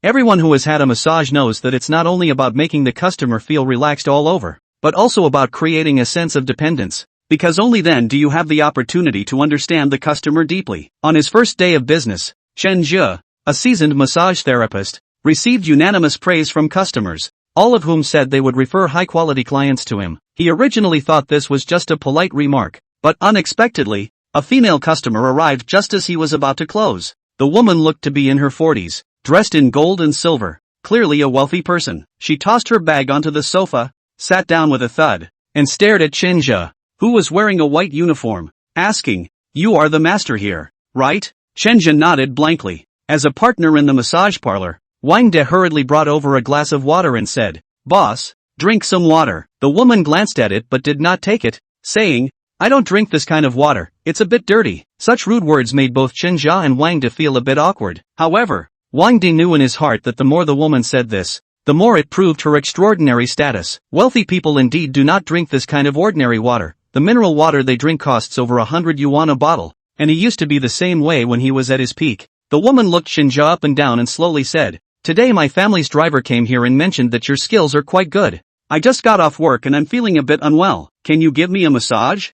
Everyone who has had a massage knows that it's not only about making the customer feel relaxed all over, but also about creating a sense of dependence. Because only then do you have the opportunity to understand the customer deeply. On his first day of business, Chen Jie, a seasoned massage therapist, received unanimous praise from customers, all of whom said they would refer high-quality clients to him. He originally thought this was just a polite remark, but unexpectedly, a female customer arrived just as he was about to close. The woman looked to be in her 40s, dressed in gold and silver, clearly a wealthy person. She tossed her bag onto the sofa, sat down with a thud, and stared at Chen Jie, who was wearing a white uniform, asking, "You are the master here, right?" Chen Jie nodded blankly. As a partner in the massage parlor, Wang De hurriedly brought over a glass of water and said, "Boss, drink some water." The woman glanced at it but did not take it, saying, "I don't drink this kind of water, it's a bit dirty." Such rude words made both Chen Jie and Wang De feel a bit awkward. However, Wang De knew in his heart that the more the woman said this, the more it proved her extraordinary status. Wealthy people indeed do not drink this kind of ordinary water. The mineral water they drink costs over 100 yuan a bottle, and he used to be the same way when he was at his peak. The woman looked Chen Jie up and down and slowly said, "Today my family's driver came here and mentioned that your skills are quite good. I just got off work and I'm feeling a bit unwell. Can you give me a massage?"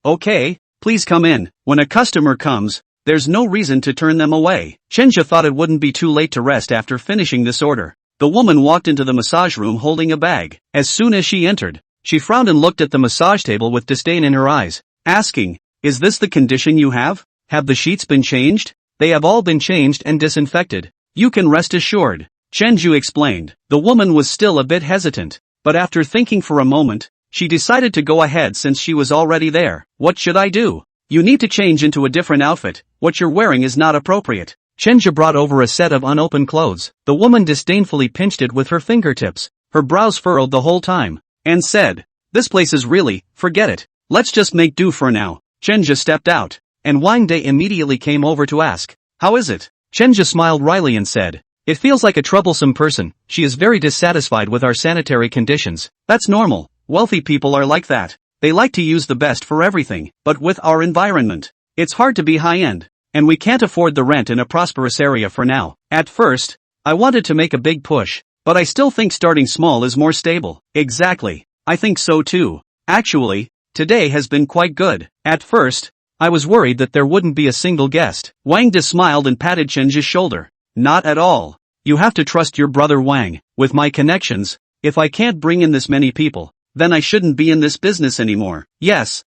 Okay, please come in." When a customer comes, there's no reason to turn them away. Chen Jie thought it wouldn't be too late to rest after finishing this order. The woman walked into the massage room holding a bag. As soon as she entered, she frowned and looked at the massage table with disdain in her eyes, asking, "Is this the condition you have? Have the sheets been changed?" "They have all been changed and disinfected. You can rest assured," Chen Jie explained. The woman was still a bit hesitant, but after thinking for a moment, she decided to go ahead since she was already there. "What should I do?" "You need to change into a different outfit. What you're wearing is not appropriate." Chen Jie brought over a set of unopened clothes. The woman disdainfully pinched it with her fingertips, her brows furrowed the whole time, and said, "This place is really, forget it. Let's just make do for now." Chen Jie stepped out, and Wang De immediately came over to ask, "How is it?" Chen Jie smiled wryly and said, "It feels like a troublesome person. She is very dissatisfied with our sanitary conditions." "That's normal. Wealthy people are like that. They like to use the best for everything. But with our environment, it's hard to be high-end, and we can't afford the rent in a prosperous area for now. At first, I wanted to make a big push, but I still think starting small is more stable." "Exactly. I think so too. Actually, today has been quite good. At first, I was worried that there wouldn't be a single guest." Wang De smiled and patted Chen Jie's shoulder. "Not at all. You have to trust your brother Wang. With my connections, if I can't bring in this many people, then I shouldn't be in this business anymore." Yes,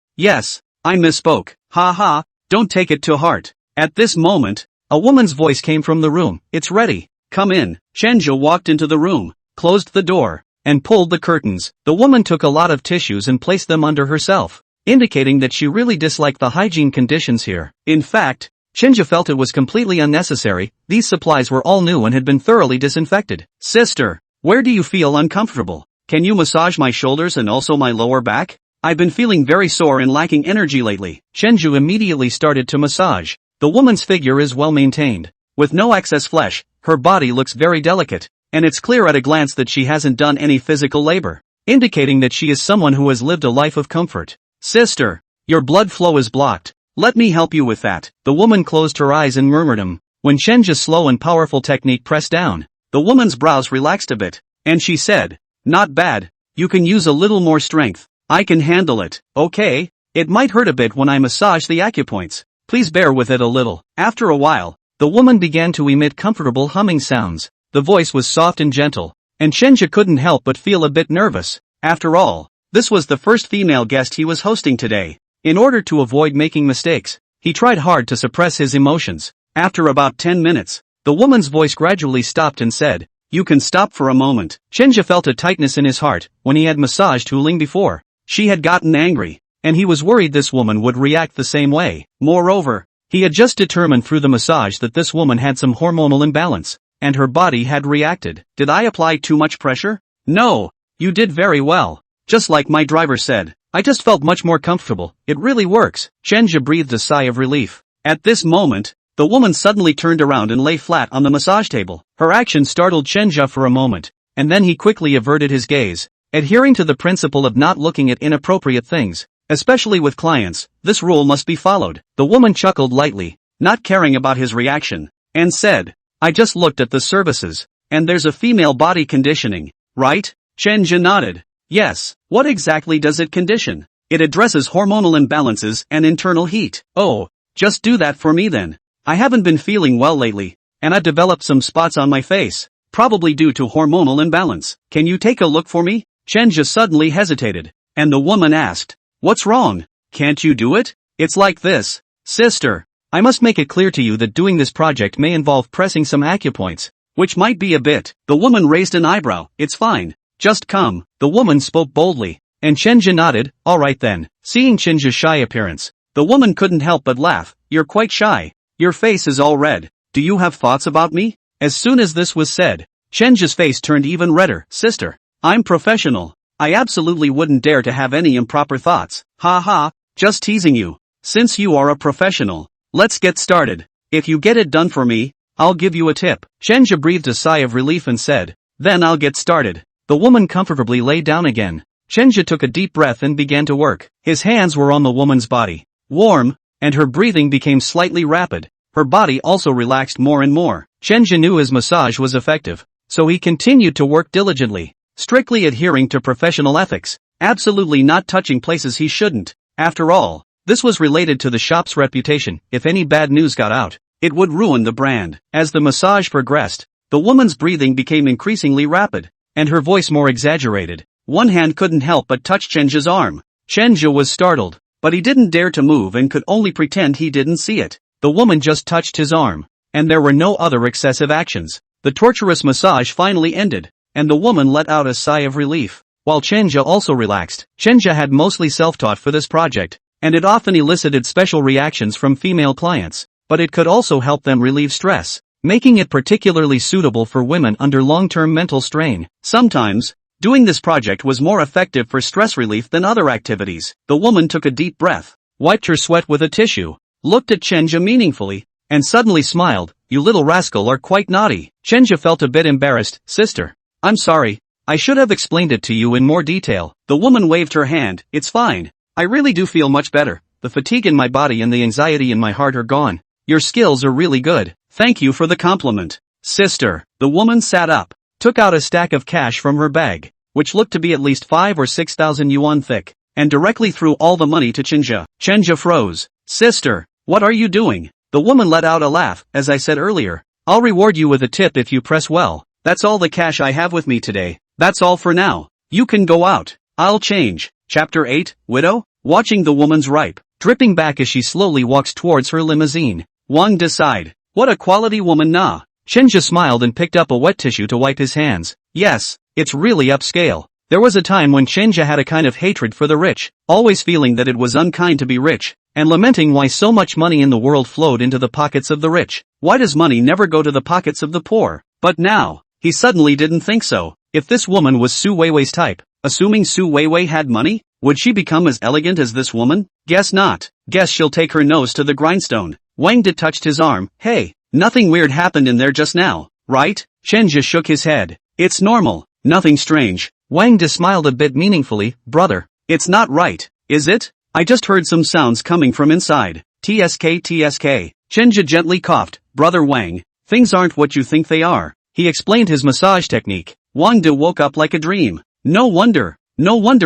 I misspoke. Ha, don't take it to heart." At this moment, a woman's voice came from the room. "It's ready. Come in." Chen Jie walked into the room, closed the door, and pulled the curtains. The woman took a lot of tissues and placed them under herself, indicating that she really disliked the hygiene conditions here. In fact, Chen Jie felt it was completely unnecessary. These supplies were all new and had been thoroughly disinfected. "Sister, where do you feel uncomfortable? Can you massage my shoulders and also my lower back? I've been feeling very sore and lacking energy lately." Chen Jie immediately started to massage. The woman's figure is well maintained, with no excess flesh. Her body looks very delicate, and it's clear at a glance that she hasn't done any physical labor, indicating that she is someone who has lived a life of comfort. "Sister, your blood flow is blocked. Let me help you with that." The woman closed her eyes and murmured When Chen Jie's slow and powerful technique pressed down, the woman's brows relaxed a bit, and she said, "Not bad. You can use a little more strength. I can handle it." "Okay, it might hurt a bit when I massage the acupoints. Please bear with it a little." After a while, the woman began to emit comfortable humming sounds. The voice was soft and gentle, and Chen Jie couldn't help but feel a bit nervous. After all, this was the first female guest he was hosting today. In order to avoid making mistakes, he tried hard to suppress his emotions. After about 10 minutes, the woman's voice gradually stopped and said, "You can stop for a moment." Chen Jie felt a tightness in his heart. When he had massaged Hu Ling before, she had gotten angry, and he was worried this woman would react the same way. Moreover, he had just determined through the massage that this woman had some hormonal imbalance, and her body had reacted. "Did I apply too much pressure?" "No, you did very well. Just like my driver said, I just felt much more comfortable. It really works." Chen Jie breathed a sigh of relief. At this moment, the woman suddenly turned around and lay flat on the massage table. Her action startled Chen Jie for a moment, and then he quickly averted his gaze. Adhering to the principle of not looking at inappropriate things, especially with clients, this rule must be followed. The woman chuckled lightly, not caring about his reaction, and said, I just looked at the services. And there's a female body conditioning, right? Chenja nodded. Yes. What exactly does it condition? It addresses hormonal imbalances and internal heat. Oh, just do that for me then. I haven't been feeling well lately, and I've developed some spots on my face, probably due to hormonal imbalance. Can you take a look for me? Chenja suddenly hesitated, and the woman asked, what's wrong? Can't you do it? It's like this. Sister, I must make it clear to you that doing this project may involve pressing some acupoints, which might be a bit. The woman raised an eyebrow. It's fine. Just come. The woman spoke boldly, and Chenja nodded. Alright then. Seeing Chenja's shy appearance, the woman couldn't help but laugh. You're quite shy. Your face is all red. Do you have thoughts about me? As soon as this was said, Chenja's face turned even redder. Sister, I'm professional. I absolutely wouldn't dare to have any improper thoughts. Ha ha, just teasing you. Since you are a professional, let's get started. If you get it done for me, I'll give you a tip. Chenja breathed a sigh of relief and said, then I'll get started. The woman comfortably lay down again. Chenja took a deep breath and began to work. His hands were on the woman's body. Warm, and her breathing became slightly rapid. Her body also relaxed more and more. Chenja knew his massage was effective, so he continued to work diligently, strictly adhering to professional ethics, absolutely not touching places he shouldn't. After all, this was related to the shop's reputation. If any bad news got out, it would ruin the brand. As the massage progressed, the woman's breathing became increasingly rapid, and her voice more exaggerated. One hand couldn't help but touch Chenja's arm. Chenja was startled, but he didn't dare to move and could only pretend he didn't see it. The woman just touched his arm, and there were no other excessive actions. The torturous massage finally ended, and the woman let out a sigh of relief, while Chenja also relaxed. Chenja had mostly self-taught for this project, and it often elicited special reactions from female clients, but it could also help them relieve stress, making it particularly suitable for women under long-term mental strain. Sometimes, doing this project was more effective for stress relief than other activities. The woman took a deep breath, wiped her sweat with a tissue, looked at Chenja meaningfully, and suddenly smiled. You little rascal are quite naughty. Chenja felt a bit embarrassed. Sister, I'm sorry. I should have explained it to you in more detail. The woman waved her hand. It's fine. I really do feel much better. The fatigue in my body and the anxiety in my heart are gone. Your skills are really good. Thank you for the compliment. Sister, the woman sat up, took out a stack of cash from her bag, which looked to be at least 5 or 6,000 yuan thick, and directly threw all the money to Chenja. Chenja froze. Sister, what are you doing? The woman let out a laugh. As I said earlier, I'll reward you with a tip if you press well. That's all the cash I have with me today. That's all for now. You can go out. I'll change. Chapter 8, Widow? Watching the woman's ripe, dripping back as she slowly walks towards her limousine, Wang sighed. What a quality woman nah. Chenja smiled and picked up a wet tissue to wipe his hands. Yes, it's really upscale. There was a time when Chenja had a kind of hatred for the rich, always feeling that it was unkind to be rich, and lamenting why so much money in the world flowed into the pockets of the rich. Why does money never go to the pockets of the poor? But now, he suddenly didn't think so. If this woman was Su Weiwei's type, assuming Su Weiwei had money, would she become as elegant as this woman? Guess not. Guess she'll take her nose to the grindstone. Wang De touched his arm. Hey, nothing weird happened in there just now, right? Chenja shook his head. It's normal. Nothing strange. Wang De smiled a bit meaningfully. Brother, it's not right, is it? I just heard some sounds coming from inside. TSK. Chenja gently coughed. Brother Wang, things aren't what you think they are. He explained his massage technique. Wang De woke up like a dream. No wonder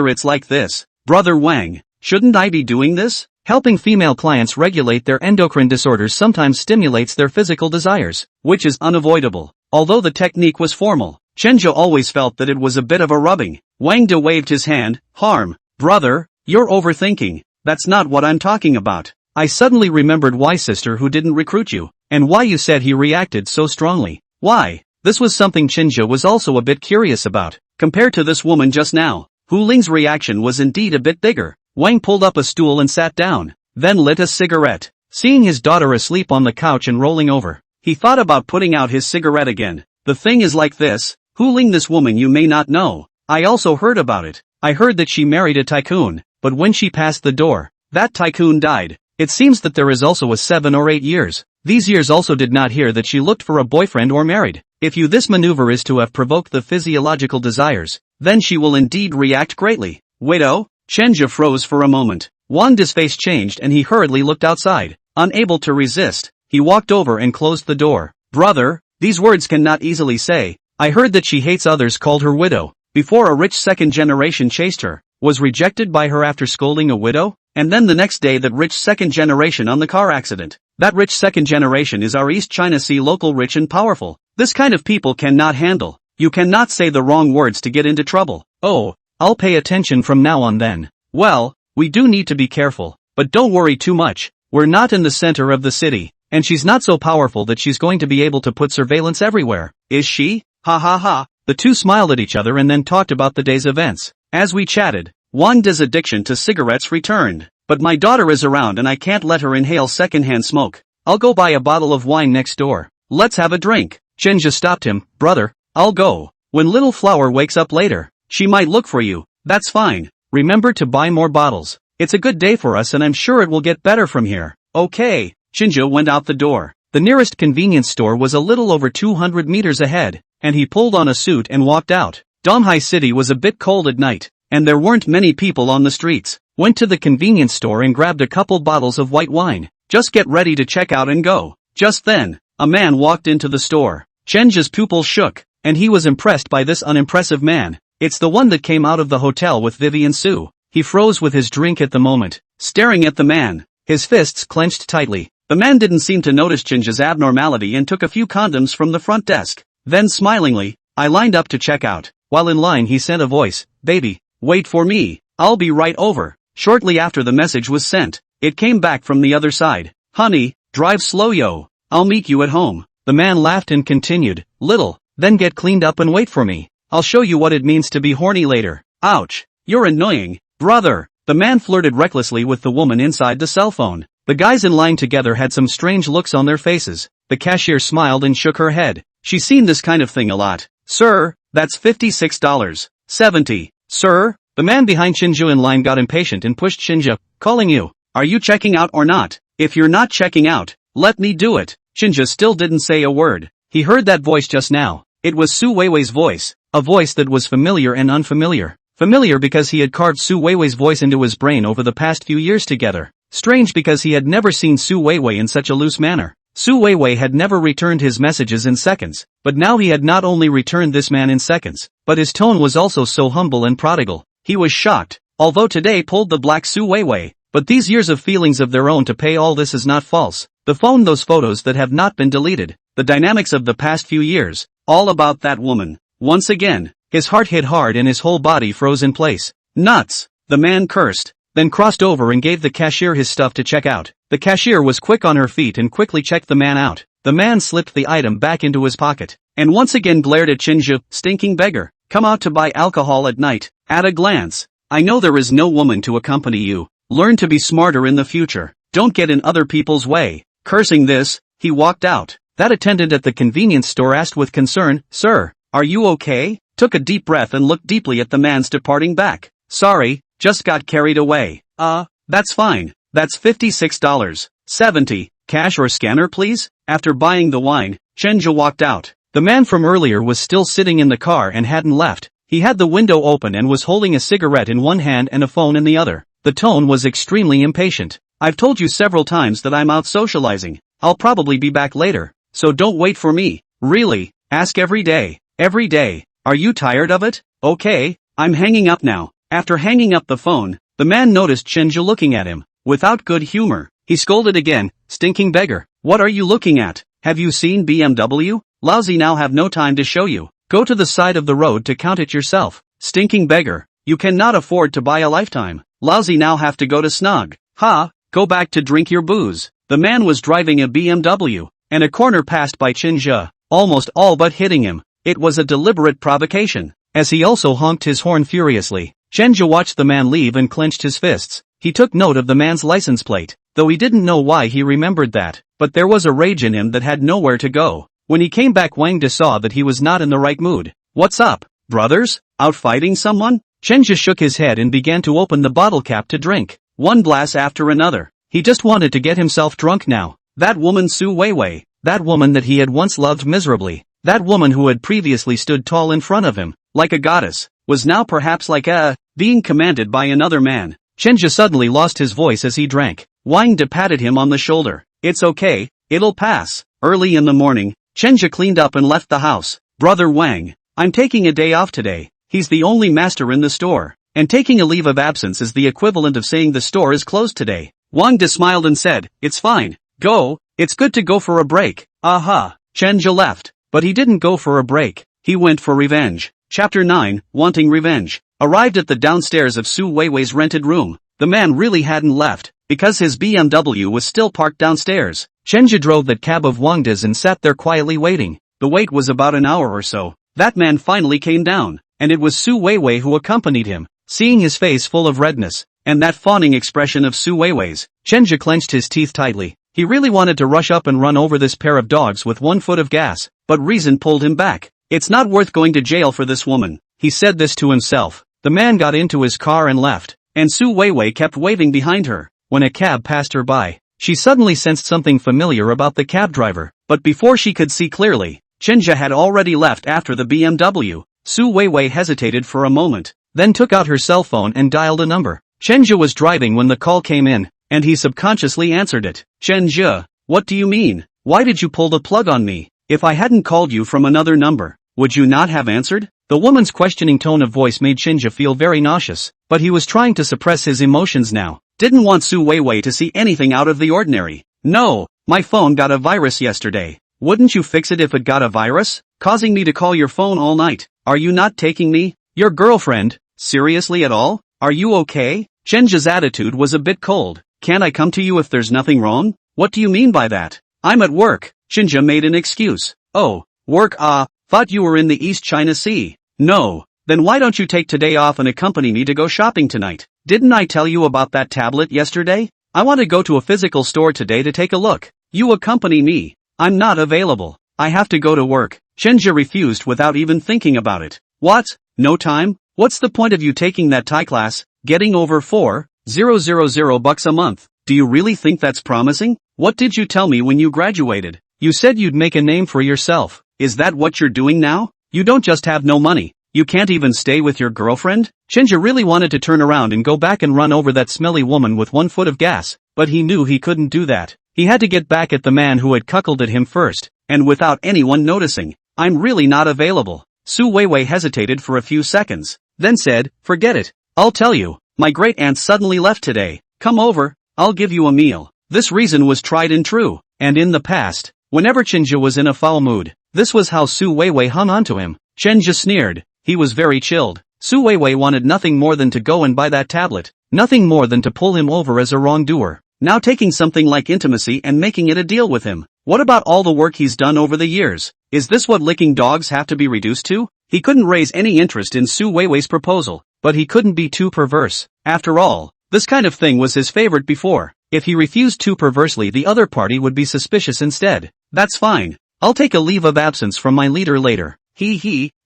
it's like this. Brother Wang, shouldn't I be doing this? Helping female clients regulate their endocrine disorders sometimes stimulates their physical desires, which is unavoidable. Although the technique was formal, Chenja always felt that it was a bit of a rubbing. Wang De waved his hand. Harm. Brother, you're overthinking. That's not what I'm talking about. I suddenly remembered why sister who didn't recruit you, and why you said he reacted so strongly. Why? This was something Chenja was also a bit curious about. Compared to this woman just now, Hu Ling's reaction was indeed a bit bigger. Wang pulled up a stool and sat down, then lit a cigarette. Seeing his daughter asleep on the couch and rolling over, he thought about putting out his cigarette again. The thing is like this. Hu Ling, this woman you may not know. I also heard about it. I heard that she married a tycoon, but when she passed the door, that tycoon died. It seems that there is also a 7 or 8 years. These years also did not hear that she looked for a boyfriend or married. If this maneuver is to have provoked the physiological desires, then she will indeed react greatly. Widow? Chenja froze for a moment. Wang De's face changed and he hurriedly looked outside. Unable to resist, he walked over and closed the door. Brother, These words cannot easily say. I heard that she hates others, called her widow, before a rich second generation chased her, was rejected by her after scolding a widow, and then the next day that rich second generation on the car accident. That rich second generation is our East China Sea local rich and powerful. This kind of people cannot handle. You cannot say the wrong words to get into trouble. Oh, I'll pay attention from now on then. Well, we do need to be careful, but don't worry too much. We're not in the center of the city, and she's not so powerful that she's going to be able to put surveillance everywhere, is she? Ha ha ha. The two smiled at each other and then talked about the day's events. As we chatted, Wanda's addiction to cigarettes returned. But my daughter is around and I can't let her inhale secondhand smoke. I'll go buy a bottle of wine next door. Let's have a drink. Chenja stopped him. Brother, I'll go. When little flower wakes up later, she might look for you. That's fine. Remember to buy more bottles. It's a good day for us and I'm sure it will get better from here. Okay. Chenja went out the door. The nearest convenience store was a little over 200 meters ahead, and he pulled on a suit and walked out. Donghai City was a bit cold at night, and there weren't many people on the streets. Went to the convenience store and grabbed a couple bottles of white wine. Just get ready to check out and go. Just then, a man walked into the store. Chenja's pupils shook, and he was impressed by this unimpressive man. It's the one that came out of the hotel with Vivian Su. He froze with his drink at the moment, staring at the man, his fists clenched tightly. The man didn't seem to notice Chenja's abnormality and took a few condoms from the front desk. Then smilingly, I lined up to check out. While in line he sent a voice, "Baby, wait for me, I'll be right over." Shortly after the message was sent, it came back from the other side. "Honey, drive slow yo. I'll meet you at home." The man laughed and continued, "Little, then get cleaned up and wait for me. I'll show you what it means to be horny later." Ouch, you're annoying, brother. The man flirted recklessly with the woman inside the cell phone. The guys in line together had some strange looks on their faces. The cashier smiled and shook her head. She's seen this kind of thing a lot. "Sir, that's $56.70. Sir?" The man behind Shinju in line got impatient and pushed Shinju, calling you. "Are you checking out or not? If you're not checking out, let me do it." Shinju still didn't say a word. He heard that voice just now. It was Su Weiwei's voice, a voice that was familiar and unfamiliar. Familiar because he had carved Su Weiwei's voice into his brain over the past few years together. Strange because he had never seen Su Weiwei in such a loose manner. Su Weiwei had never returned his messages in seconds, but now he had not only returned this man in seconds, but his tone was also so humble and prodigal. He was shocked, although today pulled the black Su Weiwei, but these years of feelings of their own to pay all this is not false. The phone, those photos that have not been deleted, the dynamics of the past few years, all about that woman. Once again, his heart hit hard and his whole body froze in place. Nuts! The man cursed, then crossed over and gave the cashier his stuff to check out. The cashier was quick on her feet and quickly checked the man out. The man slipped the item back into his pocket, and once again glared at Shinju, "Stinking beggar, come out to buy alcohol at night." At a glance, "I know there is no woman to accompany you. Learn to be smarter in the future. Don't get in other people's way." Cursing this, he walked out. That attendant at the convenience store asked with concern, "Sir, are you okay?" Took a deep breath and looked deeply at the man's departing back. "Sorry, just got carried away." That's fine. That's $56.70. Cash or scanner please?" After buying the wine, Shenja walked out. The man from earlier was still sitting in the car and hadn't left. He had the window open and was holding a cigarette in one hand and a phone in the other. The tone was extremely impatient. "I've told you several times that I'm out socializing. I'll probably be back later, so don't wait for me." "Really? Ask every day. Every day. Are you tired of it?" "Okay, I'm hanging up now." After hanging up the phone, the man noticed Shinju looking at him. Without good humor, he scolded again, "Stinking beggar, what are you looking at? Have you seen BMW? Lousy, now have no time to show you. Go to the side of the road to count it yourself. Stinking beggar, you cannot afford to buy a lifetime. Lousy, now have to go to snog. Ha, go back to drink your booze." The man was driving a BMW, and a corner passed by Shinju, almost all but hitting him. It was a deliberate provocation, as he also honked his horn furiously. Shinju watched the man leave and clenched his fists. He took note of the man's license plate, though he didn't know why he remembered that, but there was a rage in him that had nowhere to go. When he came back, Wang De saw that he was not in the right mood. "What's up, brothers? Out fighting someone?" Shinju shook his head and began to open the bottle cap to drink, one glass after another. He just wanted to get himself drunk now. That woman Su Weiwei, that woman that he had once loved miserably, that woman who had previously stood tall in front of him, like a goddess, was now perhaps like being commanded by another man. Shinju suddenly lost his voice as he drank. Wang De patted him on the shoulder. "It's okay, it'll pass." Early in the morning, Chenja cleaned up and left the house. Brother Wang, I'm taking a day off today. He's the only master in the store. And taking a leave of absence is the equivalent of saying the store is closed today. Wang De smiled and said, it's fine. Go. It's good to go for a break. Aha. Chenja left. But he didn't go for a break. He went for revenge. Chapter 9, Wanting Revenge. Arrived at the downstairs of Su Weiwei's rented room. The man really hadn't left, because his BMW was still parked downstairs. Chenja drove that cab of Wang De's and sat there quietly waiting. The wait was about an hour or so. That man finally came down, and it was Su Weiwei who accompanied him. Seeing his face full of redness, and that fawning expression of Su Weiwei's, Chenja clenched his teeth tightly. He really wanted to rush up and run over this pair of dogs with 1 foot of gas, but reason pulled him back. It's not worth going to jail for this woman. He said this to himself. The man got into his car and left, and Su Weiwei kept waving behind her. When a cab passed her by, she suddenly sensed something familiar about the cab driver, but before she could see clearly, Chenja had already left after the BMW. Su Weiwei hesitated for a moment, then took out her cell phone and dialed a number. Chenja was driving when the call came in, and he subconsciously answered it. Chenja, what do you mean? Why did you pull the plug on me? If I hadn't called you from another number, would you not have answered? The woman's questioning tone of voice made Chenja feel very nauseous, but he was trying to suppress his emotions now. Didn't want Su Weiwei to see anything out of the ordinary. No, my phone got a virus yesterday. Wouldn't you fix it if it got a virus? Causing me to call your phone all night. Are you not taking me? Your girlfriend? Seriously at all? Are you okay? Chenja's attitude was a bit cold. Can't I come to you if there's nothing wrong? What do you mean by that? I'm at work. Chenja made an excuse. Oh, work thought you were in the East China Sea. No. Then why don't you take today off and accompany me to go shopping tonight? Didn't I tell you about that tablet yesterday? I want to go to a physical store today to take a look. You accompany me. I'm not available. I have to go to work. Chenja refused without even thinking about it. What? No time? What's the point of you taking that Thai class, getting over 4,000 bucks a month? Do you really think that's promising? What did you tell me when you graduated? You said you'd make a name for yourself. Is that what you're doing now? You don't just have no money. You can't even stay with your girlfriend? Chenja really wanted to turn around and go back and run over that smelly woman with 1 foot of gas, but he knew he couldn't do that. He had to get back at the man who had cuckolded him first, and without anyone noticing. I'm really not available. Su Weiwei hesitated for a few seconds, then said, forget it. I'll tell you, my great aunt suddenly left today. Come over, I'll give you a meal. This reason was tried and true, and in the past, whenever Chenja was in a foul mood, this was how Su Weiwei hung onto him. Chenja sneered. He was very chilled. Su Weiwei wanted nothing more than to go and buy that tablet, nothing more than to pull him over as a wrongdoer. Now taking something like intimacy and making it a deal with him. What about all the work he's done over the years? Is this what licking dogs have to be reduced to? He couldn't raise any interest in Su Weiwei's proposal, but he couldn't be too perverse. After all, this kind of thing was his favorite before. If he refused too perversely, the other party would be suspicious instead. That's fine. I'll take a leave of absence from my leader later.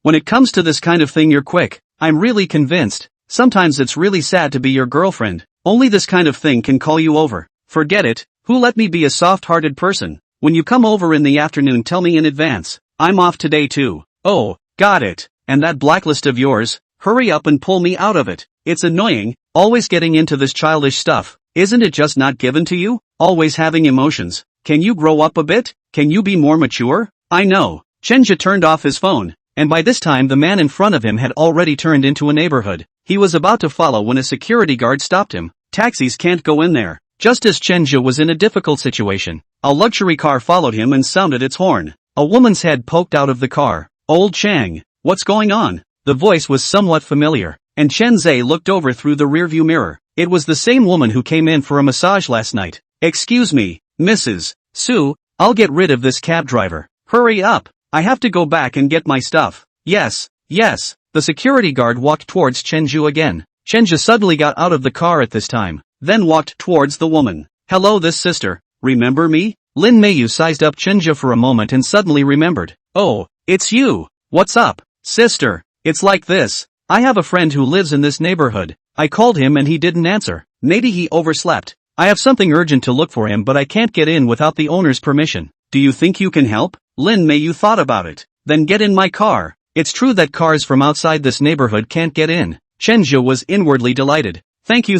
When it comes to this kind of thing you're quick. I'm really convinced. Sometimes it's really sad to be your girlfriend. Only this kind of thing can call you over. Forget it. Who let me be a soft-hearted person? When you come over in the afternoon, tell me in advance. I'm off today too. Oh, got it. And that blacklist of yours? Hurry up and pull me out of it. It's annoying, always getting into this childish stuff. Isn't it just not given to you? Always having emotions. Can you grow up a bit? Can you be more mature? I know. Chenja turned off his phone, and by this time the man in front of him had already turned into a neighborhood. He was about to follow when a security guard stopped him. Taxis can't go in there. Just as Chenja was in a difficult situation, a luxury car followed him and sounded its horn. A woman's head poked out of the car. Old Chang, what's going on? The voice was somewhat familiar, and Chen Zhe looked over through the rearview mirror. It was the same woman who came in for a massage last night. Excuse me, Mrs. Su, I'll get rid of this cab driver. Hurry up. I have to go back and get my stuff. Yes. The security guard walked towards Chenju again. Chenja suddenly got out of the car at this time, then walked towards the woman. Hello, this sister. Remember me? Lin Meiyu sized up Chenja for a moment and suddenly remembered. Oh, it's you. What's up, sister? It's like this. I have a friend who lives in this neighborhood. I called him and he didn't answer. Maybe he overslept. I have something urgent to look for him, but I can't get in without the owner's permission. Do you think you can help? Lin Meiyu thought about it. Then get in my car. It's true that cars from outside this neighborhood can't get in. Chenja was inwardly delighted. Thank you.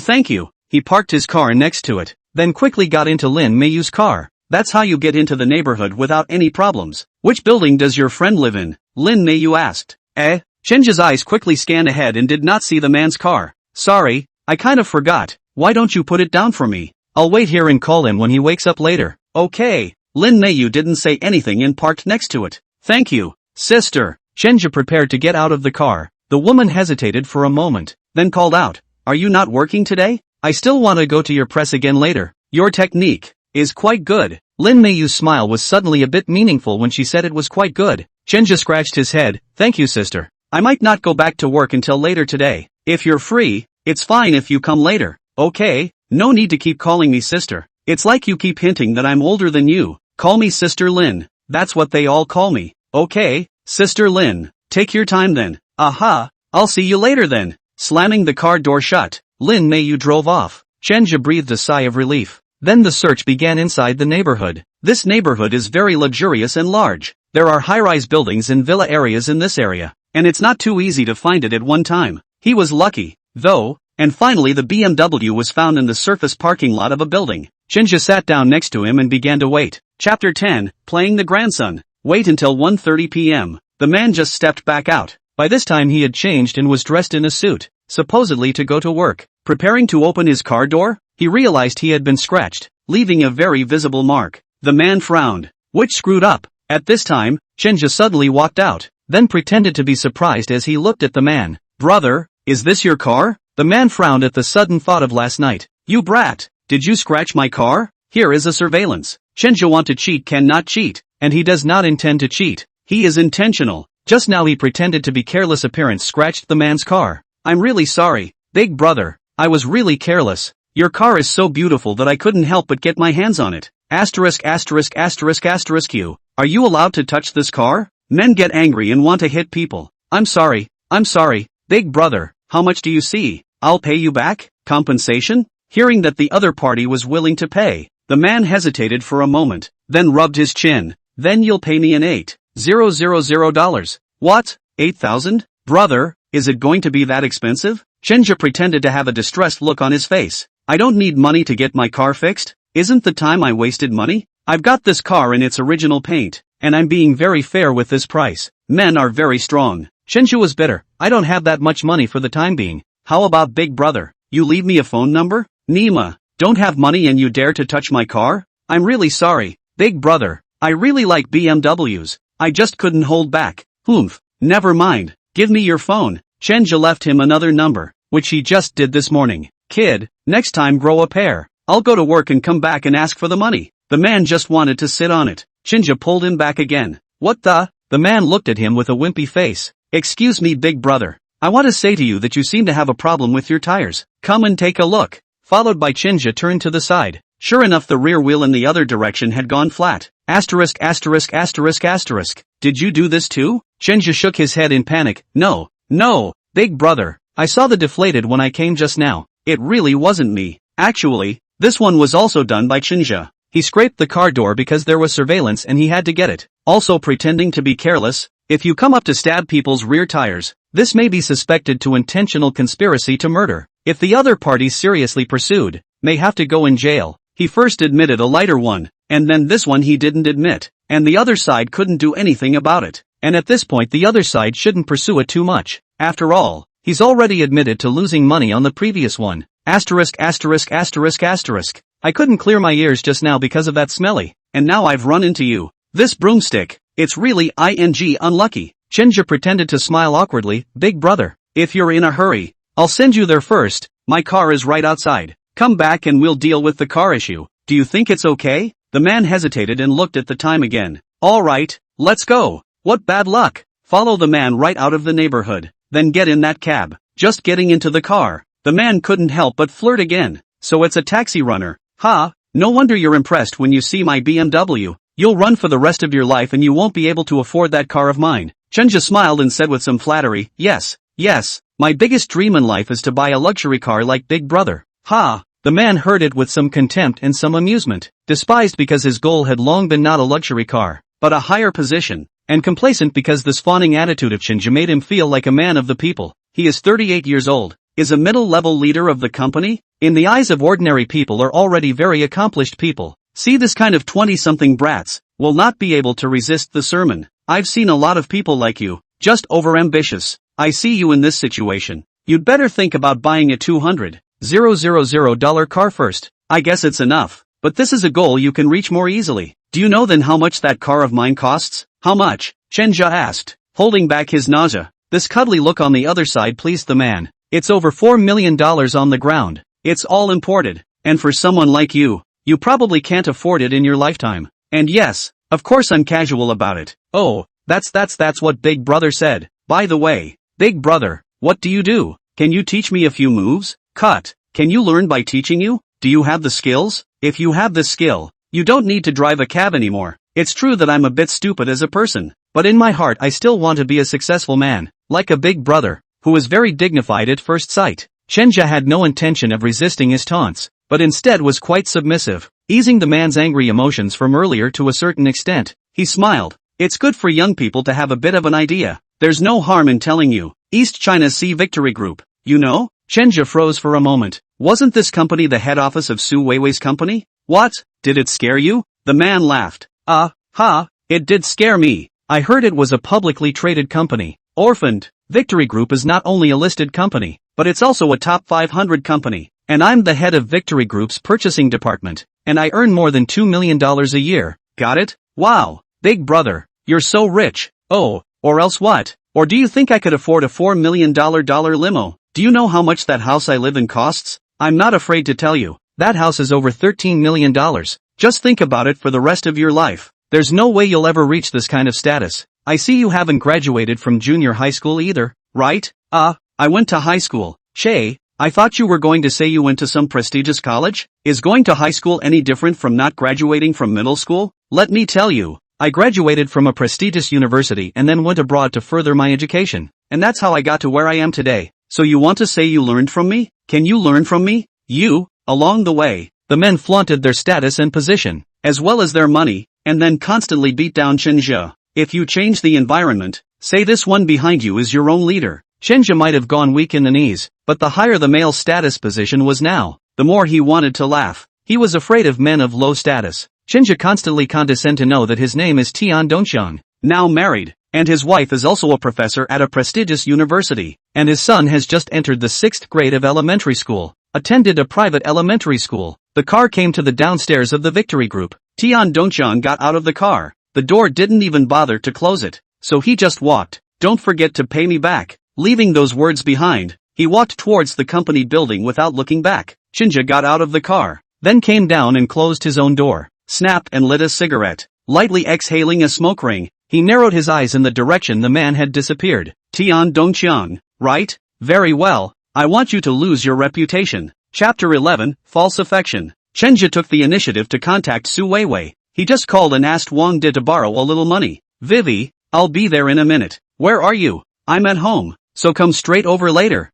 He parked his car next to it, then quickly got into Lin Meiyu's car. That's how you get into the neighborhood without any problems. Which building does your friend live in? Lin Meiyu asked. Chenja's eyes quickly scanned ahead and did not see the man's car. Sorry, I kind of forgot. Why don't you put it down for me? I'll wait here and call him when he wakes up later. Okay. Lin Meiyu didn't say anything and parked next to it. Thank you, sister. Chenja prepared to get out of the car. The woman hesitated for a moment, then called out, Are you not working today? I still want to go to your press again later. Your technique is quite good. Lin Meiyu's smile was suddenly a bit meaningful when she said it was quite good. Chenja scratched his head. Thank you, sister. I might not go back to work until later today. If you're free, it's fine if you come later. Okay, no need to keep calling me sister. It's like you keep hinting that I'm older than you. Call me Sister Lin. That's what they all call me. Okay, Sister Lin. Take your time then. Aha, I'll see you later then. Slamming the car door shut, Lin Meiyu drove off. Chenja breathed a sigh of relief. Then the search began inside the neighborhood. This neighborhood is very luxurious and large. There are high-rise buildings and villa areas in this area, and it's not too easy to find it at one time. He was lucky, though, and finally the BMW was found in the surface parking lot of a building. Chenja sat down next to him and began to wait. Chapter 10, Playing the Grandson. Wait until 1:30 p.m. The man just stepped back out. By this time he had changed and was dressed in a suit, supposedly to go to work. Preparing to open his car door, he realized he had been scratched, leaving a very visible mark. The man frowned. Which screwed up? At this time, Chenja suddenly walked out, then pretended to be surprised as he looked at the man. Brother, is this your car? The man frowned at the sudden thought of last night. You brat, did you scratch my car? Here is a surveillance. Chenja want to cheat cannot cheat, and he does not intend to cheat. He is intentional. Just now he pretended to be careless appearance scratched the man's car. I'm really sorry, big brother, I was really careless. Your car is so beautiful that I couldn't help but get my hands on it. Asterisk asterisk asterisk asterisk Q. Are you allowed to touch this car? Men get angry and want to hit people. I'm sorry, big brother, how much do you see? I'll pay you back? Compensation? Hearing that the other party was willing to pay, the man hesitated for a moment, then rubbed his chin. Then you'll pay me an $8,000. What? 8,000? Brother, is it going to be that expensive? Chenja pretended to have a distressed look on his face. I don't need money to get my car fixed. Isn't the time I wasted money? I've got this car in its original paint, and I'm being very fair with this price. Men are very strong. Chenja was bitter. I don't have that much money for the time being. How about big brother? You leave me a phone number? Nima, don't have money and you dare to touch my car? I'm really sorry, big brother. I really like BMWs. I just couldn't hold back. Never mind. Give me your phone. Chenja left him another number, which he just did this morning. Kid, next time grow a pair. I'll go to work and come back and ask for the money. The man just wanted to sit on it. Chenja pulled him back again. What the? The man looked at him with a wimpy face. Excuse me, big brother. I want to say to you that you seem to have a problem with your tires. Come and take a look. Followed by Chenja turned to the side. Sure enough, the rear wheel in the other direction had gone flat. Asterisk asterisk asterisk asterisk. Did you do this too? Chenja shook his head in panic. No, big brother. I saw the deflated when I came just now. It really wasn't me. Actually, this one was also done by Chenja. He scraped the car door because there was surveillance and he had to get it. Also pretending to be careless. If you come up to stab people's rear tires, this may be suspected to intentional conspiracy to murder. If the other party seriously pursued, may have to go in jail. He first admitted a lighter one, and then this one he didn't admit, and the other side couldn't do anything about it. And at this point the other side shouldn't pursue it too much. After all, he's already admitted to losing money on the previous one. Asterisk asterisk asterisk asterisk. I couldn't clear my ears just now because of that smelly, and now I've run into you. This broomstick, it's really unlucky. Chenja pretended to smile awkwardly. Big brother, if you're in a hurry, I'll send you there first. My car is right outside. Come back and we'll deal with the car issue. Do you think it's okay? The man hesitated and looked at the time again. All right, let's go. What bad luck. Follow the man right out of the neighborhood. Then get in that cab. Just getting into the car, the man couldn't help but flirt again. So it's a taxi runner. Ha, no wonder you're impressed when you see my BMW. You'll run for the rest of your life and you won't be able to afford that car of mine. Chenja smiled and said with some flattery, yes, my biggest dream in life is to buy a luxury car like Big Brother. Ha! The man heard it with some contempt and some amusement, despised because his goal had long been not a luxury car, but a higher position, and complacent because this fawning attitude of Chenja made him feel like a man of the people. He is 38 years old, is a middle-level leader of the company. In the eyes of ordinary people are already very accomplished people, See, this kind of 20-something brats will not be able to resist the sermon. I've seen a lot of people like you, just overambitious. I see you in this situation. You'd better think about buying a $200,000 car first. I guess it's enough. But this is a goal you can reach more easily. Do you know then how much that car of mine costs? How much? Chenja asked, holding back his nausea. This cuddly look on the other side pleased the man. It's over $4 million on the ground. It's all imported. And for someone like you, you probably can't afford it in your lifetime. And yes, of course I'm casual about it. Oh, that's what Big Brother said. By the way, Big Brother, what do you do? Can you teach me a few moves? Cut. Can you learn by teaching you? Do you have the skills? If you have the skill, you don't need to drive a cab anymore. It's true that I'm a bit stupid as a person, but in my heart I still want to be a successful man, like a Big Brother, who was very dignified at first sight. Chenja had no intention of resisting his taunts, but instead was quite submissive, easing the man's angry emotions from earlier to a certain extent. He smiled. It's good for young people to have a bit of an idea. There's no harm in telling you. East China Sea Victory Group, you know? Chenja froze for a moment. Wasn't this company the head office of Su Weiwei's company? What? Did it scare you? The man laughed. It did scare me. I heard it was a publicly traded company. Orphaned. Victory Group is not only a listed company, but it's also a top 500 company. And I'm the head of Victory Group's purchasing department. And I earn more than $2 million a year. Got it? Wow. Big Brother, you're so rich. Oh, or else what? Or do you think I could afford a $4 million limo? Do you know how much that house I live in costs? I'm not afraid to tell you. That house is over $13 million. Just think about it for the rest of your life. There's no way you'll ever reach this kind of status. I see you haven't graduated from junior high school either, right? I went to high school. Shay, I thought you were going to say you went to some prestigious college? Is going to high school any different from not graduating from middle school? Let me tell you, I graduated from a prestigious university and then went abroad to further my education. And that's how I got to where I am today. So you want to say you learned from me? Can you learn from me? Along the way, the men flaunted their status and position, as well as their money, and then constantly beat down Chenja. If you change the environment, say this one behind you is your own leader. Chenja might have gone weak in the knees, but the higher the male status position was now, the more he wanted to laugh. He was afraid of men of low status. Chenja constantly condescended to know that his name is Tian Dongxiang, now married, and his wife is also a professor at a prestigious university, and his son has just entered the 6th grade of elementary school, attended a private elementary school. The car came to the downstairs of the Victory Group. Tian Dongxiang got out of the car. The door didn't even bother to close it, so he just walked. Don't forget to pay me back. Leaving those words behind, he walked towards the company building without looking back. Chenja got out of the car, then came down and closed his own door, snapped and lit a cigarette. Lightly exhaling a smoke ring, he narrowed his eyes in the direction the man had disappeared. Tian Dongxiang, right? Very well. I want you to lose your reputation. Chapter 11, False Affection. Chenja took the initiative to contact Su Weiwei. He just called and asked Wang Di to borrow a little money. Vivi, I'll be there in a minute. Where are you? I'm at home, so come straight over later.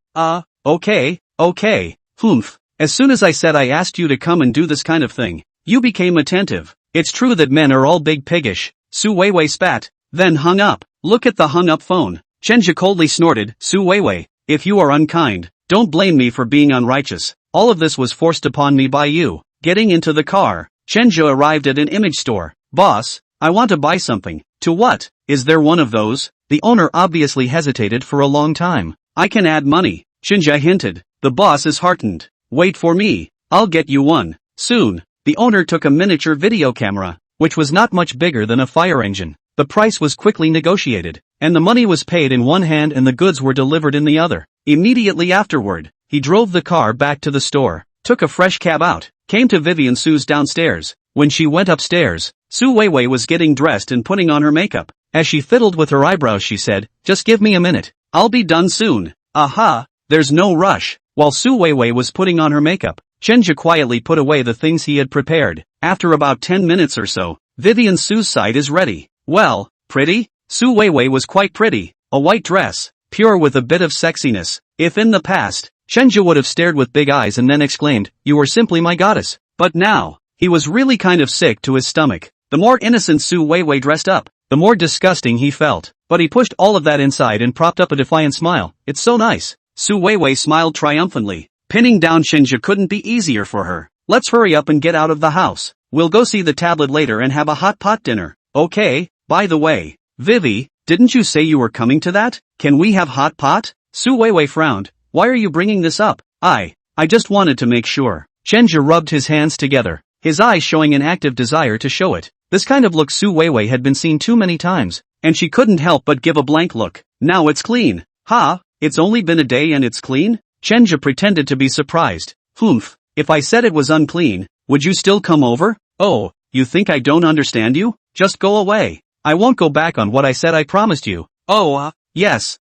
Okay. Humph. As soon as I said I asked you to come and do this kind of thing, you became attentive. It's true that men are all big piggish. Su Weiwei spat, then hung up. Look at the hung up phone. Chenja coldly snorted. Su Weiwei, if you are unkind, don't blame me for being unrighteous. All of this was forced upon me by you. Getting into the car, Chenja arrived at an image store. Boss, I want to buy something. To what? Is there one of those? The owner obviously hesitated for a long time. I can add money, Chenja hinted. The boss is heartened. Wait for me. I'll get you one. Soon. The owner took a miniature video camera, which was not much bigger than a fire engine. The price was quickly negotiated, and the money was paid in one hand and the goods were delivered in the other. Immediately afterward, he drove the car back to the store, took a fresh cab out, came to Vivian Su's downstairs. When she went upstairs, Su Weiwei was getting dressed and putting on her makeup. As she fiddled with her eyebrows she said, just give me a minute. I'll be done soon. Aha, there's no rush. While Su Weiwei was putting on her makeup, Chenja quietly put away the things he had prepared. After about 10 minutes or so, Vivian Su's side is ready. Well, pretty? Su Weiwei was quite pretty. A white dress, pure with a bit of sexiness. If in the past, Chenja would have stared with big eyes and then exclaimed, you are simply my goddess. But now, he was really kind of sick to his stomach. The more innocent Su Weiwei dressed up, the more disgusting he felt. But he pushed all of that inside and propped up a defiant smile. It's so nice. Su Weiwei smiled triumphantly. Pinning down Chenja couldn't be easier for her. Let's hurry up and get out of the house. we'll go see the tablet later and have a hot pot dinner, okay? By the way, Vivi, didn't you say you were coming to that? Can we have hot pot? Su Weiwei frowned. Why are you bringing this up? I just wanted to make sure. Chenja rubbed his hands together, his eyes showing an active desire to show it. This kind of look Su Weiwei had been seen too many times, and she couldn't help but give a blank look. Now it's clean. Ha, it's only been a day and it's clean? Chenja pretended to be surprised. Humph, if I said it was unclean, would you still come over? Oh, you think I don't understand you? Just go away. I won't go back on what I said I promised you. Oh, yes.